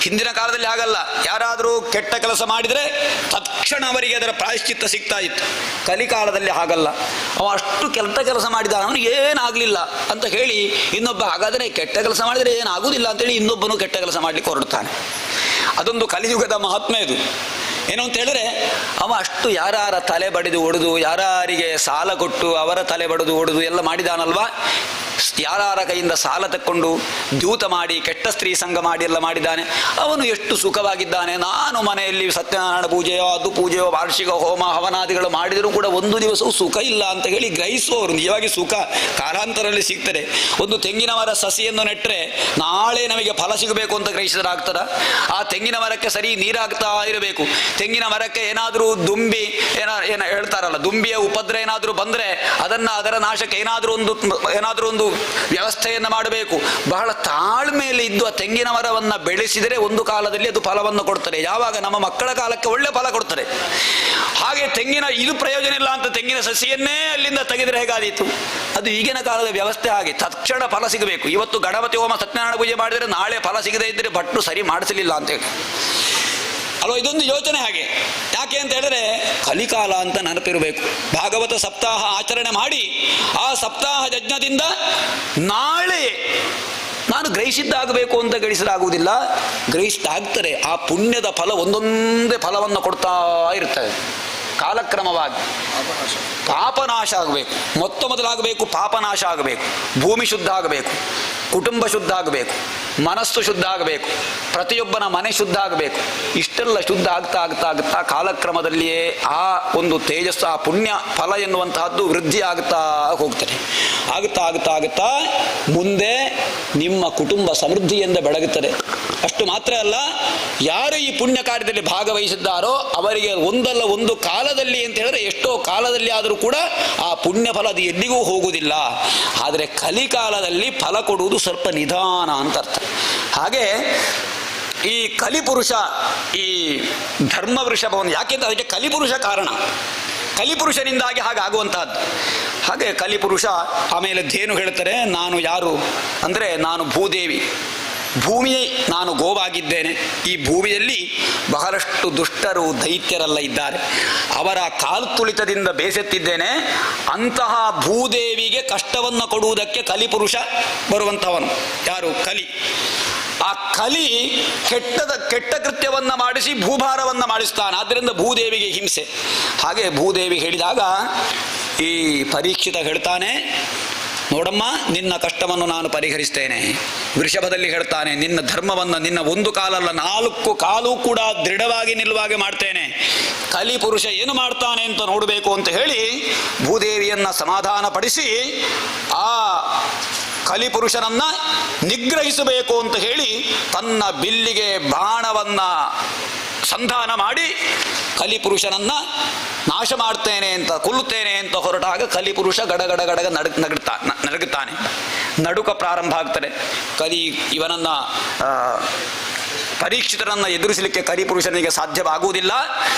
ಹಿಂದಿನ ಕಾಲದಲ್ಲಿ ಹಾಗಲ್ಲ, ಯಾರಾದರೂ ಕೆಟ್ಟ ಕೆಲಸ ಮಾಡಿದರೆ ತಕ್ಷಣ ಅವರಿಗೆ ಅದರ ಪ್ರಾಯಶ್ಚಿತ್ತ ಸಿಗ್ತಾ ಇತ್ತು. ಕಲಿಕಾಲದಲ್ಲಿ ಹಾಗಲ್ಲ, ಅವ ಅಷ್ಟು ಕೆಟ್ಟ ಕೆಲಸ ಮಾಡಿದ, ಅವನಿಗೆ ಏನಾಗಲಿಲ್ಲ ಅಂತ ಹೇಳಿ ಇನ್ನೊಬ್ಬ, ಹಾಗಾದರೆ ಕೆಟ್ಟ ಕೆಲಸ ಮಾಡಿದರೆ ಏನಾಗುವುದಿಲ್ಲ ಅಂತೇಳಿ ಇನ್ನೊಬ್ಬನು ಕೆಟ್ಟ ಕೆಲಸ ಮಾಡಲಿಕ್ಕೆ ಹೊರಡ್ತಾನೆ. ಅದೊಂದು ಕಲಿಯುಗದ ಮಹಾತ್ಮೆ ಇದು. ಏನು ಅಂತ ಹೇಳಿದ್ರೆ, ಅವ ಅಷ್ಟು ಯಾರ ತಲೆ ಬಡಿದು ಒಡೆದು, ಯಾರಿಗೆ ಸಾಲ ಕೊಟ್ಟು ಅವರ ತಲೆ ಬಡಿದು ಒಡೆದು ಎಲ್ಲ ಮಾಡಿದಾನಲ್ವಾ, ಯಾರ ಕೈಯಿಂದ ಸಾಲ ತಕ್ಕೊಂಡು ದ್ಯೂತ ಮಾಡಿ ಕೆಟ್ಟ ಸ್ತ್ರೀ ಸಂಘ ಮಾಡಿ ಎಲ್ಲ ಮಾಡಿದ್ದಾನೆ. ಅವನು ಎಷ್ಟು ಸುಖವಾಗಿದ್ದಾನೆ. ನಾನು ಮನೆಯಲ್ಲಿ ಸತ್ಯನಾರಾಯಣ ಪೂಜೆಯೋ ಅದು ಪೂಜೆಯೋ ವಾರ್ಷಿಕ ಹೋಮ ಹವನಾದಿಗಳು ಮಾಡಿದರೂ ಕೂಡ ಒಂದು ದಿವಸವೂ ಸುಖ ಇಲ್ಲ ಅಂತ ಹೇಳಿ ಗ್ರಹಿಸುವವರು. ನಿಜವಾಗಿ ಸುಖ ಕಾಲಾಂತರದಲ್ಲಿ ಸಿಗ್ತದೆ. ಒಂದು ತೆಂಗಿನ ಮರ ಸಸಿಯನ್ನು ನೆಟ್ಟರೆ ನಾಳೆ ನಮಗೆ ಫಲ ಸಿಗಬೇಕು ಅಂತ ಗ್ರಹಿಸಿದ್ರಾಗ್ತದ? ಆ ತೆಂಗಿನ ಮರಕ್ಕೆ ಸರಿ ನೀರಾಗ್ತಾ ಇರಬೇಕು. ತೆಂಗಿನ ಮರಕ್ಕೆ ಏನಾದರೂ ದುಂಬಿ ಹೇಳ್ತಾರಲ್ಲ, ದುಂಬಿಯ ಉಪದ್ರ ಏನಾದರೂ ಬಂದರೆ ಅದರ ನಾಶಕ್ಕೆ ಏನಾದರೂ ಒಂದು ವ್ಯವಸ್ಥೆಯನ್ನು ಮಾಡಬೇಕು. ಬಹಳ ತಾಳ್ಮೆಯಲ್ಲಿ ಇದ್ದು ಆ ತೆಂಗಿನ ಮರವನ್ನು ಬೆಳೆಸಿದರೆ ಒಂದು ಕಾಲದಲ್ಲಿ ಅದು ಫಲವನ್ನು ಕೊಡ್ತದೆ. ಯಾವಾಗ? ನಮ್ಮ ಮಕ್ಕಳ ಕಾಲಕ್ಕೆ ಒಳ್ಳೆ ಫಲ ಕೊಡ್ತದೆ. ಹಾಗೆ ಇದು ಪ್ರಯೋಜನ ಇಲ್ಲ ಅಂತ ತೆಂಗಿನ ಸಸಿಯನ್ನೇ ಅಲ್ಲಿಂದ ತೆಗೆದರೆ ಹೇಗಾದೀತು? ಅದು ಈಗಿನ ಕಾಲದ ವ್ಯವಸ್ಥೆ. ಹಾಗೆ ತಕ್ಷಣ ಫಲ ಸಿಗಬೇಕು. ಇವತ್ತು ಗಣಪತಿ ಹೋಮ ಸತ್ಯನಾರಾಯಣ ಪೂಜೆ ಮಾಡಿದರೆ ನಾಳೆ ಫಲ ಸಿಗದೇ ಇದ್ದರೆ ಭಟ್ರು ಸರಿ ಮಾಡಿಸಲಿಲ್ಲ ಅಂತೇಳಿ ಅಲ್ವಾ? ಇದೊಂದು ಯೋಚನೆ ಹಾಗೆ. ಯಾಕೆ ಅಂತ ಹೇಳಿದ್ರೆ ಕಲಿಕಾಲ ಅಂತ ನೆನಪಿರಬೇಕು. ಭಾಗವತ ಸಪ್ತಾಹ ಆಚರಣೆ ಮಾಡಿ ಆ ಸಪ್ತಾಹ ಯಜ್ಞದಿಂದ ನಾಳೆ ನಾನು ಗ್ರಹಿಸಿದ್ದಾಗಬೇಕು ಅಂತ ಗ್ರಹಿಸಲಾಗುವುದಿಲ್ಲ, ಗ್ರಹಿಸಿದ್ದಾಗ್ತಾರೆ. ಆ ಪುಣ್ಯದ ಫಲ ಒಂದೊಂದೇ ಫಲವನ್ನು ಕೊಡ್ತಾ ಇರ್ತದೆ. ಕಾಲಕ್ರಮವಾಗಿ ಪಾಪನಾಶ ಆಗಬೇಕು, ಮೊದಲಾಗಬೇಕು ಪಾಪನಾಶ ಆಗಬೇಕು, ಭೂಮಿ ಶುದ್ಧ ಆಗಬೇಕು, ಕುಟುಂಬ ಶುದ್ಧ ಆಗಬೇಕು, ಮನಸ್ಸು ಶುದ್ಧ ಆಗಬೇಕು, ಪ್ರತಿಯೊಬ್ಬನ ಮನೆ ಶುದ್ಧ ಆಗಬೇಕು. ಇಷ್ಟೆಲ್ಲ ಶುದ್ಧ ಆಗ್ತಾ ಆಗ್ತಾ ಆಗ್ತಾ ಕಾಲಕ್ರಮದಲ್ಲಿಯೇ ಆ ಒಂದು ತೇಜಸ್ಸು, ಆ ಪುಣ್ಯ ಫಲ ಎನ್ನುವಂತಹದ್ದು ವೃದ್ಧಿ ಆಗ್ತಾ ಹೋಗ್ತದೆ. ಆಗುತ್ತಾ ಆಗುತ್ತಾ ಆಗುತ್ತಾ ಮುಂದೆ ನಿಮ್ಮ ಕುಟುಂಬ ಸಮೃದ್ಧಿಯಿಂದ ಬೆಳಗುತ್ತದೆ. ಅಷ್ಟು ಮಾತ್ರ ಅಲ್ಲ, ಯಾರು ಈ ಪುಣ್ಯ ಕಾರ್ಯದಲ್ಲಿ ಭಾಗವಹಿಸಿದ್ದಾರೋ ಅವರಿಗೆ ಒಂದಲ್ಲ ಒಂದು ಕಾಲದಲ್ಲಿ ಅಂತ ಹೇಳಿದ್ರೆ ಎಷ್ಟೋ ಕಾಲದಲ್ಲಿ ಆದರೂ ಕೂಡ ಆ ಪುಣ್ಯ ಫಲ ಅದು ಎಲ್ಲಿಗೂ ಹೋಗುವುದಿಲ್ಲ. ಆದರೆ ಕಲಿಕಾಲದಲ್ಲಿ ಫಲ ಕೊಡುವುದು ಸ್ವಲ್ಪ ನಿಧಾನ ಅಂತ ಅರ್ಥ. ಹಾಗೆ ಈ ಕಲಿಪುರುಷ, ಈ ಧರ್ಮ ವೃಷಭವನ್ನು ಯಾಕೆಂತ ಅದಕ್ಕೆ ಕಲಿಪುರುಷ ಕಾರಣ, ಕಲಿಪುರುಷನಿಂದಾಗಿ ಹಾಗಾಗುವಂತಹದ್ದು. ಹಾಗೆ ಕಲಿಪುರುಷ. ಆಮೇಲೆ ಧೇನು ಹೇಳ್ತಾರೆ, ನಾನು ಯಾರು ಅಂದರೆ ನಾನು ಭೂದೇವಿ, ಭೂಮಿಯೇ ನಾನು ಗೋವಾಗಿದ್ದೇನೆ. ಈ ಭೂಮಿಯಲ್ಲಿ ಬಹಳಷ್ಟು ದುಷ್ಟರು ದೈತ್ಯರೆಲ್ಲ ಇದ್ದಾರೆ, ಅವರ ಕಾಲು ತುಳಿತದಿಂದ ಬೇಸೆತ್ತಿದ್ದೇನೆ. ಅಂತಹ ಭೂದೇವಿಗೆ ಕಷ್ಟವನ್ನು ಕೊಡುವುದಕ್ಕೆ ಕಲಿಪುರುಷ ಬರುವಂಥವನು. ಯಾರು? ಕಲಿ. ಆ ಕಲಿ ಕೆಟ್ಟ ಕೃತ್ಯವನ್ನು ಮಾಡಿಸಿ ಭೂಭಾರವನ್ನು ಮಾಡಿಸ್ತಾನೆ. ಆದ್ದರಿಂದ ಭೂದೇವಿಗೆ ಹಿಂಸೆ. ಹಾಗೆ ಭೂದೇವಿ ಹೇಳಿದಾಗ ಈ ಪರೀಕ್ಷಿತ ಹೇಳ್ತಾನೆ, ನೋಡಮ್ಮ, ನಿನ್ನ ಕಷ್ಟವನ್ನು ನಾನು ಪರಿಹರಿಸ್ತೇನೆ. ವೃಷಭದಲ್ಲಿ ಹೇಳ್ತಾನೆ, ನಿನ್ನ ಧರ್ಮವನ್ನು ನಿನ್ನ ಒಂದು ಕಾಲಲ್ಲ 4 ಕಾಲು ಕೂಡ ದೃಢವಾಗಿ ನಿಲ್ಲುವಾಗೆ ಮಾಡ್ತೇನೆ. ಕಲಿಪುರುಷ ಏನು ಮಾಡ್ತಾನೆ ಅಂತ ನೋಡಬೇಕು ಅಂತ ಹೇಳಿ ಭೂದೇವಿಯನ್ನ ಸಮಾಧಾನಪಡಿಸಿ ಆ ಕಲಿಪುರುಷನನ್ನ ನಿಗ್ರಹಿಸಬೇಕು ಅಂತ ಹೇಳಿ ತನ್ನ ಬಿಲ್ಲಿಗೆ ಬಾಣವನ್ನ ಸಂಧಾನ ಮಾಡಿ ಕಲಿಪುರುಷನನ್ನ ನಾಶ ಮಾಡ್ತೇನೆ ಅಂತ, ಕೊಲ್ಲುತ್ತೇನೆ ಅಂತ ಹೊರಟಾಗ ಕಲಿಪುರುಷ ಗಡಗಡ ಗಡಗ ನಡುಗುತ್ತಾನೆ. ನಡುಕ ಪ್ರಾರಂಭ ಆಗ್ತದೆ. ಇವನನ್ನ ಪರೀಕ್ಷಿತರನ್ನು ಎದುರಿಸಲಿಕ್ಕೆ ಕಲಿಪುರುಷನಿಗೆ ಸಾಧ್ಯವಾಗುವುದಿಲ್ಲ.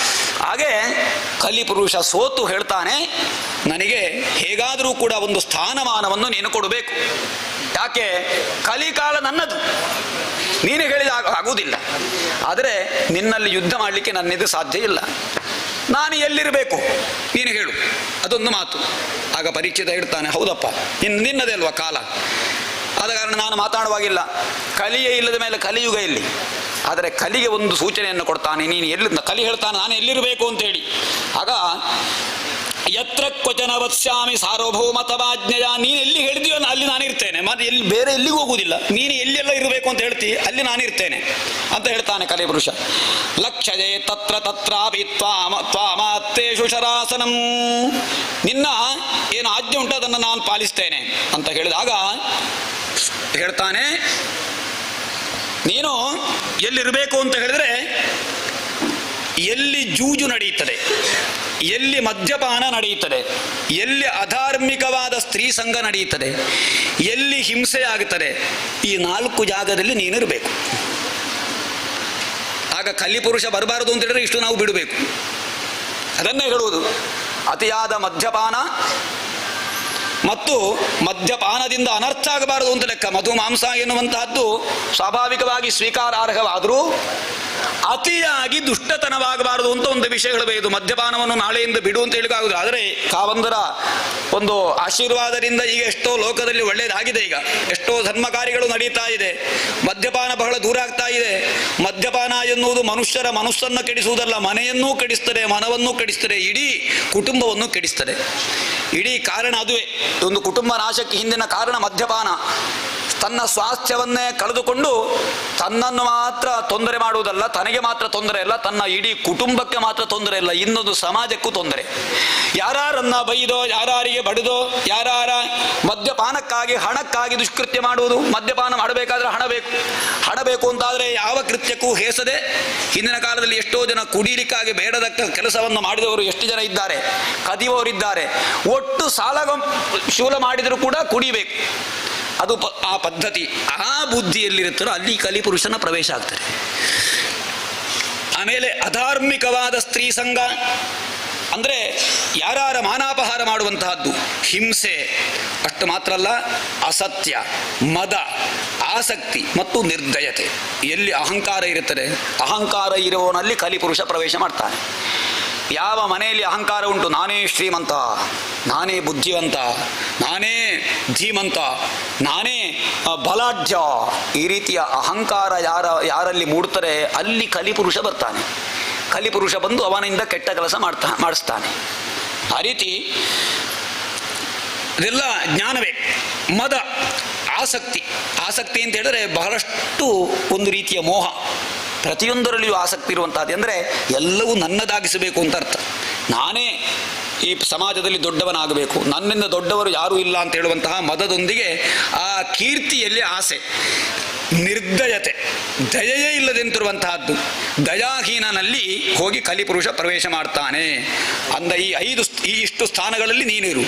ಹಾಗೆ ಕಲಿಪುರುಷ ಸೋತು ಹೇಳ್ತಾನೆ, ನನಗೆ ಹೇಗಾದರೂ ಕೂಡ ಒಂದು ಸ್ಥಾನಮಾನವನ್ನು ನೀನು ಕೊಡಬೇಕು. ಯಾಕೆ? ಕಲಿಕಾಲ ನನ್ನದು, ನೀನು ಹೇಳಿದ ಆಗುವುದಿಲ್ಲ. ಆದರೆ ನಿನ್ನಲ್ಲಿ ಯುದ್ಧ ಮಾಡಲಿಕ್ಕೆ ನನ್ನಿದು ಸಾಧ್ಯ ಇಲ್ಲ. ನಾನು ಎಲ್ಲಿರಬೇಕು ನೀನು ಹೇಳು, ಅದೊಂದು ಮಾತು. ಆಗ ಪರೀಕ್ಷಿತ ಹೇಳ್ತಾನೆ, ಹೌದಪ್ಪ, ನಿನ್ನದೇ ಅಲ್ವಾ ಕಾಲ, ಆದ ಕಾರಣ ನಾನು ಮಾತಾಡುವಾಗಿಲ್ಲ. ಕಲಿಯೇ ಇಲ್ಲದ ಮೇಲೆ ಕಲಿಯುಗ ಇಲ್ಲಿ. ಆದರೆ ಕಲಿಗೆ ಒಂದು ಸೂಚನೆಯನ್ನು ಕೊಡ್ತಾನೆ, ನೀನು ಎಲ್ಲಿ, ಕಲಿ ಹೇಳ್ತಾನೆ ನಾನು ಎಲ್ಲಿರಬೇಕು ಅಂತೇಳಿ. ಆಗ ಯತ್ರ ಕ್ವಚನ ವತ್ಸ್ಯಾಮಿ ಸಾರ್ವಭೌಮತವಾಜ್ಞೆಯ, ನೀನು ಎಲ್ಲಿ ಹೇಳಿದೀಯೋ ಅಲ್ಲಿ ನಾನಿರ್ತೇನೆ, ಮತ್ತೆ ಎಲ್ಲಿ ಬೇರೆ ಎಲ್ಲಿಗೂ ಹೋಗುವುದಿಲ್ಲ. ನೀನು ಎಲ್ಲೆಲ್ಲ ಇರಬೇಕು ಅಂತ ಹೇಳ್ತೀವಿ ಅಲ್ಲಿ ನಾನಿರ್ತೇನೆ ಅಂತ ಹೇಳ್ತಾನೆ ಕಲಿಪುರುಷ. ಲಕ್ಷಜೆ ತತ್ರ ತತ್ರಾಪಿ ತ್ವಾಮಾತ್ತೇಷು ಶರಾಸನಂ, ನಿನ್ನ ಏನು ಆಜ್ಞೆ ಉಂಟು ಅದನ್ನು ನಾನು ಪಾಲಿಸ್ತೇನೆ ಅಂತ ಹೇಳಿದಾಗ ಹೇಳ್ತಾನೆ, ನೀನು ಎಲ್ಲಿರಬೇಕು ಅಂತ ಹೇಳಿದ್ರೆ ಎಲ್ಲಿ ಜೂಜು ನಡೆಯುತ್ತದೆ, ಎಲ್ಲಿ ಮದ್ಯಪಾನ ನಡೆಯುತ್ತದೆ, ಎಲ್ಲಿ ಅಧಾರ್ಮಿಕವಾದ ಸ್ತ್ರೀ ಸಂಘ ನಡೆಯುತ್ತದೆ, ಎಲ್ಲಿ ಹಿಂಸೆ ಆಗುತ್ತದೆ, ಈ 4 ಜಾಗದಲ್ಲಿ ನೀನಿರಬೇಕು. ಆಗ ಕಲಿಪುರುಷ ಬರಬಾರದು ಅಂತ ಹೇಳಿದ್ರೆ ಇಷ್ಟು ನಾವು ಬಿಡಬೇಕು. ಅದನ್ನೇ ಹೇಳುವುದು. ಅತಿಯಾದ ಮದ್ಯಪಾನ ಮತ್ತು ಮದ್ಯಪಾನದಿಂದ ಅನರ್ಥ ಆಗಬಾರದು ಅಂತ ಲೆಕ್ಕ. ಮಧು ಮಾಂಸ ಎನ್ನುವಂತಹದ್ದು ಸ್ವಾಭಾವಿಕವಾಗಿ ಸ್ವೀಕಾರಾರ್ಹವಾದರೂ ಅತಿಯಾಗಿ ದುಷ್ಟತನವಾಗಬಾರದು ಅಂತ ಒಂದು ವಿಷಯ ಹೇಳಬೇಕು. ಮದ್ಯಪಾನವನ್ನು ನಾಳೆಯಿಂದ ಬಿಡು ಅಂತ ಹೇಳಿಕಾಗುದು. ಆದರೆ ಕಾವಂದರ ಒಂದು ಆಶೀರ್ವಾದದಿಂದ ಈಗ ಎಷ್ಟೋ ಲೋಕದಲ್ಲಿ ಒಳ್ಳೆಯದಾಗಿದೆ. ಈಗ ಎಷ್ಟೋ ಧರ್ಮ ಕಾರ್ಯಗಳು ನಡೀತಾ ಇದೆ. ಮದ್ಯಪಾನ ಬಹಳ ದೂರ ಆಗ್ತಾ ಇದೆ. ಮದ್ಯಪಾನ ಎನ್ನುವುದು ಮನುಷ್ಯರ ಮನಸ್ಸನ್ನು ಕೆಡಿಸುವುದಲ್ಲ, ಮನೆಯನ್ನೂ ಕೆಡಿಸ್ತದೆ, ಮನವನ್ನೂ ಕೆಡಿಸ್ತದೆ, ಇಡೀ ಕುಟುಂಬವನ್ನು ಕೆಡಿಸ್ತದೆ. ಇಡೀ ಕಾರಣ ಅದುವೇ. ಒಂದು ಕುಟುಂಬ ನಾಶಕ್ಕೆ ಹಿಂದಿನ ಕಾರಣ ಮದ್ಯಪಾನ. ತನ್ನ ಸ್ವಾಸ್ಥ್ಯವನ್ನೇ ಕಳೆದುಕೊಂಡು ತನ್ನನ್ನು ಮಾತ್ರ ತೊಂದರೆ ಮಾಡುವುದಲ್ಲ, ತನಗೆ ಮಾತ್ರ ತೊಂದರೆ ಇಲ್ಲ, ತನ್ನ ಇಡೀ ಕುಟುಂಬಕ್ಕೆ ಮಾತ್ರ ತೊಂದರೆ ಇಲ್ಲ, ಇನ್ನೊಂದು ಸಮಾಜಕ್ಕೂ ತೊಂದರೆ. ಯಾರನ್ನ ಬೈದೋ, ಯಾರಿಗೆ ಬಡಿದೋ, ಯಾರ ಮದ್ಯಪಾನಕ್ಕಾಗಿ ಹಣಕ್ಕಾಗಿ ದುಷ್ಕೃತ್ಯ ಮಾಡುವುದು. ಮದ್ಯಪಾನ ಮಾಡಬೇಕಾದ್ರೆ ಹಣ ಬೇಕು ಅಂತಾದರೆ ಯಾವ ಕೃತ್ಯಕ್ಕೂ ಹೇಸದೆ. ಹಿಂದಿನ ಕಾಲದಲ್ಲಿ ಎಷ್ಟೋ ಜನ ಕುಡಿಲಿಕ್ಕಾಗಿ ಬೇಡದ ಕೆಲಸವನ್ನು ಮಾಡಿದವರು ಎಷ್ಟು ಜನ ಇದ್ದಾರೆ, ಕದಿಯವರಿದ್ದಾರೆ. ಒಟ್ಟು ಶೂಲ ಮಾಡಿದರೂ ಕೂಡ ಕುಡಿಬೇಕು. ಅದು ಆ ಪದ್ಧತಿ. ಆ ಬುದ್ಧಿಯಲ್ಲಿರುತ್ತಾರೋ ಅಲ್ಲಿ ಕಲಿಪುರುಷನ ಪ್ರವೇಶ ಆಗ್ತಾರೆ. ಆಮೇಲೆ ಅಧಾರ್ಮಿಕವಾದ ಸ್ತ್ರೀ ಸಂಘ ಅಂದರೆ ಯಾರ ಮಾನಾಪಹಾರ ಮಾಡುವಂತಹದ್ದು, ಹಿಂಸೆ. ಅಷ್ಟು ಮಾತ್ರ ಅಲ್ಲ, ಅಸತ್ಯ, ಮದ, ಆಸಕ್ತಿ ಮತ್ತು ನಿರ್ದಯತೆ. ಎಲ್ಲಿ ಅಹಂಕಾರ ಇರುತ್ತದೆ, ಅಹಂಕಾರ ಇರುವವನಲ್ಲಿ ಕಲಿಪುರುಷ ಪ್ರವೇಶ ಮಾಡ್ತಾನೆ. ಯಾವ ಮನೆಯಲ್ಲಿ ಅಹಂಕಾರ ಉಂಟು, ನಾನೇ ಶ್ರೀಮಂತ, ನಾನೇ ಬುದ್ಧಿವಂತ, ನಾನೇ ಧೀಮಂತ, ನಾನೇ ಬಲಾಢ್ಯ, ಈ ರೀತಿಯ ಅಹಂಕಾರ ಯಾರಲ್ಲಿ ಮೂಡ್ತಾರೆ ಅಲ್ಲಿ ಕಲಿಪುರುಷ ಬರ್ತಾನೆ. ಕಲಿಪುರುಷ ಬಂದು ಅವನಿಂದ ಕೆಟ್ಟ ಕೆಲಸ ಮಾಡಿಸ್ತಾನೆ. ಆ ರೀತಿ ಇದೆಲ್ಲ ಜ್ಞಾನವೇ. ಮದ, ಆಸಕ್ತಿ. ಆಸಕ್ತಿ ಅಂತ ಹೇಳಿದ್ರೆ ಬಹಳಷ್ಟು ಒಂದು ರೀತಿಯ ಮೋಹ, ಪ್ರತಿಯೊಂದರಲ್ಲಿಯೂ ಆಸಕ್ತಿ ಇರುವಂತಹದ್ದು. ಅಂದರೆ ಎಲ್ಲವೂ ನನ್ನದಾಗಿಸಬೇಕು ಅಂತ ಅರ್ಥ. ನಾನೇ ಈ ಸಮಾಜದಲ್ಲಿ ದೊಡ್ಡವನಾಗಬೇಕು, ನನ್ನಿಂದ ದೊಡ್ಡವರು ಯಾರೂ ಇಲ್ಲ ಅಂತ ಹೇಳುವಂತಹ ಮದದೊಂದಿಗೆ ಆ ಕೀರ್ತಿಯಲ್ಲಿ ಆಸೆ, ನಿರ್ದಯತೆ, ದಯೆಯೇ ಇಲ್ಲದೆಂತಿರುವಂತಹದ್ದು. ದಯಾಹೀನನಲ್ಲಿ ಹೋಗಿ ಕಲಿಪುರುಷ ಪ್ರವೇಶ ಮಾಡ್ತಾನೆ. ಅಂದ ಈ ಇಷ್ಟು ಸ್ಥಾನಗಳಲ್ಲಿ ನೀನಿರು.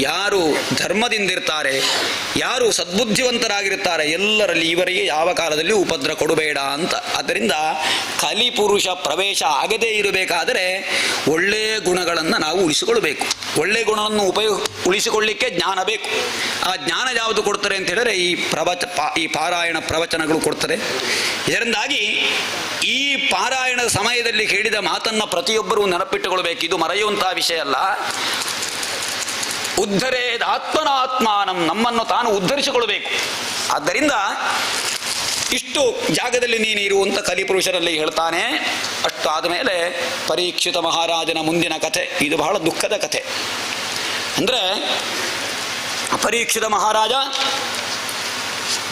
ಯಾರು ಧರ್ಮದಿಂದಿರ್ತಾರೆ, ಯಾರು ಸದ್ಬುದ್ಧಿವಂತರಾಗಿರ್ತಾರೆ, ಎಲ್ಲರಲ್ಲಿ ಇವರಿಗೆ ಯಾವ ಕಾಲದಲ್ಲಿ ಉಪದ್ರ ಕೊಡಬೇಡ ಅಂತ. ಆದ್ದರಿಂದ ಕಲಿಪುರುಷ ಪ್ರವೇಶ ಆಗದೇ ಇರಬೇಕಾದರೆ ಒಳ್ಳೆಯ ಗುಣಗಳನ್ನು ನಾವು ಉಳಿಸಿಕೊಳ್ಬೇಕು. ಒಳ್ಳೆಯ ಗುಣವನ್ನು ಉಳಿಸಿಕೊಳ್ಳಿಕ್ಕೆ ಜ್ಞಾನ ಬೇಕು. ಆ ಜ್ಞಾನ ಯಾವುದು ಕೊಡ್ತಾರೆ ಅಂತ ಹೇಳಿದ್ರೆ ಈ ಪಾರಾಯಣ ಪ್ರವಚನಗಳು ಕೊಡ್ತಾರೆ. ಇದರಿಂದಾಗಿ ಈ ಪಾರಾಯಣದ ಸಮಯದಲ್ಲಿ ಹೇಳಿದ ಮಾತನ್ನು ಪ್ರತಿಯೊಬ್ಬರೂ ನೆನಪಿಟ್ಟುಕೊಳ್ಬೇಕು. ಇದು ಮರೆಯುವಂತಹ ವಿಷಯ ಅಲ್ಲ. ಉದ್ಧರೇದ ಆತ್ಮನಾತ್ಮಾನಂ, ನಮ್ಮನ್ನು ತಾನು ಉದ್ಧರಿಸಿಕೊಳ್ಬೇಕು. ಆದ್ದರಿಂದ ಇಷ್ಟು ಜಾಗದಲ್ಲಿ ನೀನು ಇರುವಂಥ ಕಲಿಪುರುಷರಲ್ಲಿ ಹೇಳ್ತಾನೆ. ಅಷ್ಟು ಆದಮೇಲೆ ಪರೀಕ್ಷಿತ ಮಹಾರಾಜನ ಮುಂದಿನ ಕಥೆ, ಇದು ಬಹಳ ದುಃಖದ ಕಥೆ. ಅಂದರೆ ಪರೀಕ್ಷಿತ ಮಹಾರಾಜ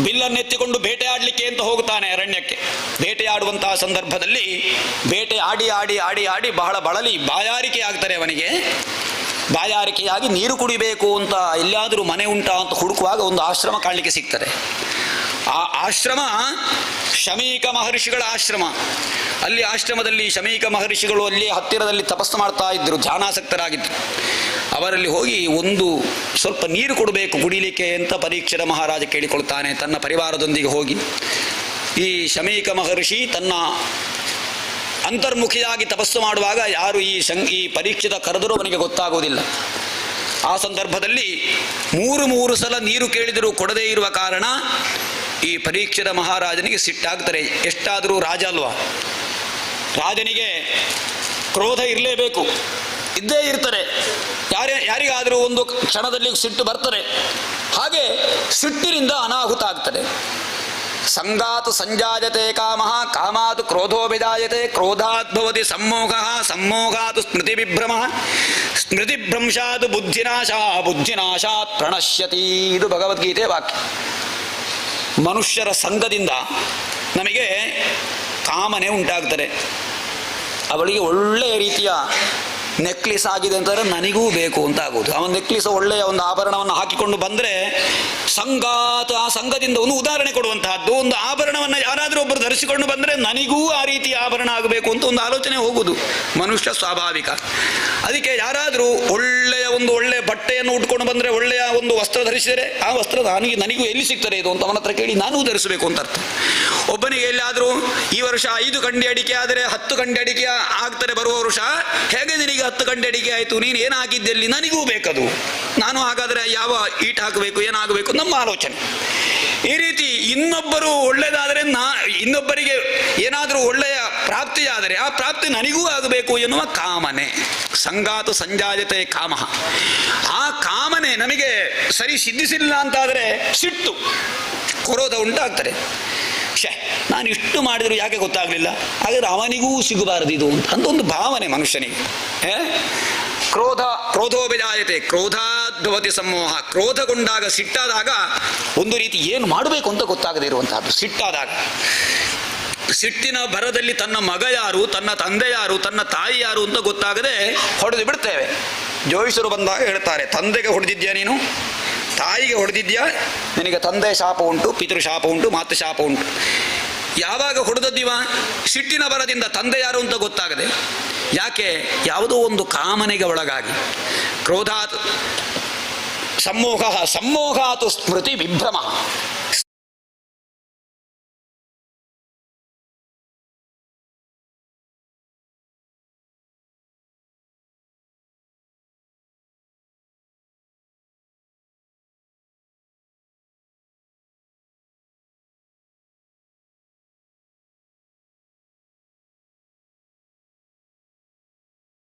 ಬಿಲ್ಲನ್ನೆತ್ತಿಕೊಂಡು ಬೇಟೆಯಾಡಲಿಕ್ಕೆ ಅಂತ ಹೋಗುತ್ತಾನೆ ಅರಣ್ಯಕ್ಕೆ. ಬೇಟೆಯಾಡುವಂತಹ ಸಂದರ್ಭದಲ್ಲಿ ಬೇಟೆ ಆಡಿ ಆಡಿ ಆಡಿ ಆಡಿ ಬಹಳ ಬಳಲಿ ಬಾಯಾರಿಕೆ ಆಗ್ತಾರೆ ಅವನಿಗೆ. ಬಾಯಾರಿಕೆಯಾಗಿ ನೀರು ಕುಡಿಬೇಕು ಅಂತ ಎಲ್ಲಾದರೂ ಮನೆ ಉಂಟಾ ಅಂತ ಹುಡುಕುವಾಗ ಒಂದು ಆಶ್ರಮ ಕಾಣಲಿಕ್ಕೆ ಸಿಗ್ತದೆ. ಆ ಆಶ್ರಮ ಶಮೀಕ ಮಹರ್ಷಿಗಳ ಆಶ್ರಮ. ಅಲ್ಲಿ ಆಶ್ರಮದಲ್ಲಿ ಶಮೀಕ ಮಹರ್ಷಿಗಳು ಅಲ್ಲಿ ಹತ್ತಿರದಲ್ಲಿ ತಪಸ್ಸು ಮಾಡ್ತಾ ಇದ್ದರು, ಧ್ಯಾನಾಸಕ್ತರಾಗಿದ್ದರು. ಅವರಲ್ಲಿ ಹೋಗಿ ಒಂದು ಸ್ವಲ್ಪ ನೀರು ಕೊಡಬೇಕು ಕುಡಿಲಿಕ್ಕೆ ಅಂತ ಪರೀಕ್ಷಿತ ಮಹಾರಾಜ ಕೇಳಿಕೊಳ್ತಾನೆ. ತನ್ನ ಪರಿವಾರದೊಂದಿಗೆ ಹೋಗಿ ಈ ಶಮೀಕ ಮಹರ್ಷಿ ತನ್ನ ಅಂತರ್ಮುಖಿಯಾಗಿ ತಪಸ್ಸು ಮಾಡುವಾಗ ಯಾರು ಈ ಪರೀಕ್ಷಿತ ಕರೆದರೂ ಅವನಿಗೆ ಗೊತ್ತಾಗುವುದಿಲ್ಲ. ಆ ಸಂದರ್ಭದಲ್ಲಿ ಮೂರು ಸಲ ನೀರು ಕೇಳಿದರೂ ಕೊಡದೇ ಇರುವ ಕಾರಣ ಈ ಪರೀಕ್ಷಿತ ಮಹಾರಾಜನಿಗೆ ಸಿಟ್ಟಾಗ್ತಾರೆ. ಎಷ್ಟಾದರೂ ರಾಜ ಅಲ್ವಾ, ರಾಜನಿಗೆ ಕ್ರೋಧ ಇರಲೇಬೇಕು, ಇದ್ದೇ ಇರ್ತಾರೆ. ಯಾರಿಗಾದರೂ ಒಂದು ಕ್ಷಣದಲ್ಲಿ ಸಿಟ್ಟು ಬರ್ತದೆ. ಹಾಗೆ ಸಿಟ್ಟಿನಿಂದ ಅನಾಹುತ ಆಗ್ತದೆ. ಸಂಗಾತು ಸಂಜಾಯತೆ ಕಾಮಃ, ಕಾಮಾತು ಕ್ರೋಧೋಭಿಜಾಯತೆ, ಕ್ರೋಧಾತ್ ಭವತಿ ಸಮ್ಮೋಹಃ, ಸಮ್ಮೋಹಾತ್ ಸ್ಮೃತಿವಿಭ್ರಮಃ, ಸ್ಮೃತಿಭ್ರಂಶಾತ್ ಬುದ್ಧಿನಾಶಃ, ಬುದ್ಧಿನಾಶಾತ್ ಪ್ರಣಶ್ಯತಿ. ಇದು ಭಗವದ್ಗೀತೆ ವಾಕ್ಯ. ಮನುಷ್ಯರ ಸಂಘದಿಂದ ನಮಗೆ ಕಾಮನೆ ಉಂಟಾಗ್ತದೆ. ಅವಳಿಗೆ ಒಳ್ಳೆಯ ರೀತಿಯ ನೆಕ್ಲೆಸ್ ಆಗಿದೆ ಅಂತಂದರೆ ನನಗೂ ಬೇಕು ಅಂತ ಆಗೋದು. ಅವನ ನೆಕ್ಲೆಸ್ ಒಳ್ಳೆಯ ಒಂದು ಆಭರಣವನ್ನು ಹಾಕಿಕೊಂಡು ಬಂದರೆ ಸಂಗಾತ, ಆ ಸಂಘದಿಂದ ಒಂದು ಉದಾಹರಣೆ ಕೊಡುವಂತಹದ್ದು. ಒಂದು ಆಭರಣವನ್ನು ಯಾರಾದರೂ ಒಬ್ಬರು ಧರಿಸಿಕೊಂಡು ಬಂದರೆ ನನಗೂ ಆ ರೀತಿಯ ಆಭರಣ ಆಗಬೇಕು ಅಂತ ಒಂದು ಆಲೋಚನೆ ಹೋಗುವುದು ಮನುಷ್ಯ ಸ್ವಾಭಾವಿಕ. ಅದಕ್ಕೆ ಯಾರಾದರೂ ಒಳ್ಳೆಯ ಬಟ್ಟೆಯನ್ನು ಉಟ್ಕೊಂಡು ಬಂದರೆ, ಒಳ್ಳೆಯ ಒಂದು ವಸ್ತ್ರ ಧರಿಸಿದರೆ ಆ ವಸ್ತ್ರ ನನಗೂ ಎಲ್ಲಿ ಸಿಗ್ತದೆ ಇದು ಅಂತ ಅವನ ಹತ್ರ ಕೇಳಿ ನಾನೂ ಧರಿಸಬೇಕು ಅಂತ ಅರ್ಥ. ಒಬ್ಬನಿಗೆ ಎಲ್ಲಾದರೂ ಈ ವರ್ಷ 5 ಕಂಡಿ ಅಡಿಕೆ ಆದರೆ 10 ಕಂಡಿ ಅಡಿಕೆ ಆಗ್ತಾರೆ ಬರುವ ವರ್ಷ, ಹೇಗೆ ನಿನಗೆ 10 ಕಂಡಿ ಅಡಿಕೆ ಆಯಿತು, ನೀನು ಏನು ಹಾಕಿದ್ದಲ್ಲಿ ನನಗೂ ಬೇಕದು, ನಾನು ಹಾಗಾದರೆ ಯಾವ ಈಟ್ ಹಾಕಬೇಕು, ಏನಾಗಬೇಕು, ನಮ್ಮ ಆಲೋಚನೆ. ಈ ರೀತಿ ಇನ್ನೊಬ್ಬರು ಒಳ್ಳೆಯದಾದರೆ ಇನ್ನೊಬ್ಬರಿಗೆ ಏನಾದರೂ ಒಳ್ಳೆಯ ಪ್ರಾಪ್ತಿಯಾದರೆ ಆ ಪ್ರಾಪ್ತಿ ನನಗೂ ಆಗಬೇಕು ಎನ್ನುವ ಕಾಮನೆ. ಸಂಗಾತು ಸಂಜಾಯತೆ ಕಾಮಃ. ಆ ಕಾಮನೆ ನಮಗೆ ಸರಿ ಸಿದ್ಧಿಸಿಲ್ಲ ಅಂತಾದರೆ ಸಿಟ್ಟು, ಕ್ರೋಧ ಉಂಟಾಗ್ತದೆ. ನಾನು ಇಷ್ಟು ಮಾಡಿದ್ರು ಯಾಕೆ ಗೊತ್ತಾಗಲಿಲ್ಲ, ಹಾಗಾದ್ರೆ ಅವನಿಗೂ ಸಿಗಬಾರದು ಇದು ಅಂತ ಒಂದು ಭಾವನೆ ಮನುಷ್ಯನಿಗೆ. ಕ್ರೋಧೋಭಿಜಾಯತೆ, ಕ್ರೋಧಾದ್ಭವತಿ ಸಮೋಹ. ಕ್ರೋಧಗೊಂಡಾಗ, ಸಿಟ್ಟಾದಾಗ ಒಂದು ರೀತಿ ಏನು ಮಾಡಬೇಕು ಅಂತ ಗೊತ್ತಾಗದೇ ಇರುವಂತಹದ್ದು. ಸಿಟ್ಟಾದಾಗ, ಸಿಟ್ಟಿನ ಭರದಲ್ಲಿ ತನ್ನ ಮಗ ಯಾರು, ತನ್ನ ತಂದೆ ಯಾರು, ತನ್ನ ತಾಯಿ ಯಾರು ಅಂತ ಗೊತ್ತಾಗದೆ ಹೊಡೆದು ಬಿಡ್ತೇವೆ. ಜೋಯಿಸರು ಬಂದಾಗ ಹೇಳ್ತಾರೆ, ತಂದೆಗೆ ಹೊಡೆದಿದ್ಯಾ ನೀನು, ತಾಯಿಗೆ ಹೊಡೆದಿದ್ಯಾ, ನಿನಗೆ ತಂದೆ ಶಾಪ ಉಂಟು, ಪಿತೃಶಾಪ ಉಂಟು, ಮಾತೃಶಾಪ ಉಂಟು. ಯಾವಾಗ ಹೊಡೆದದ್ದೀವ, ಸಿಟ್ಟಿನ ಬರದಿಂದ ತಂದೆ ಯಾರು ಅಂತ ಗೊತ್ತಾಗದೆ. ಯಾಕೆ? ಯಾವುದೋ ಒಂದು ಕಾಮನೆಗೆ ಒಳಗಾಗಿ. ಕ್ರೋಧಾತ್ ಸಮ್ಮೋಹ, ಸಮ್ಮೋಹಾತು ಸ್ಮೃತಿ ವಿಭ್ರಮ.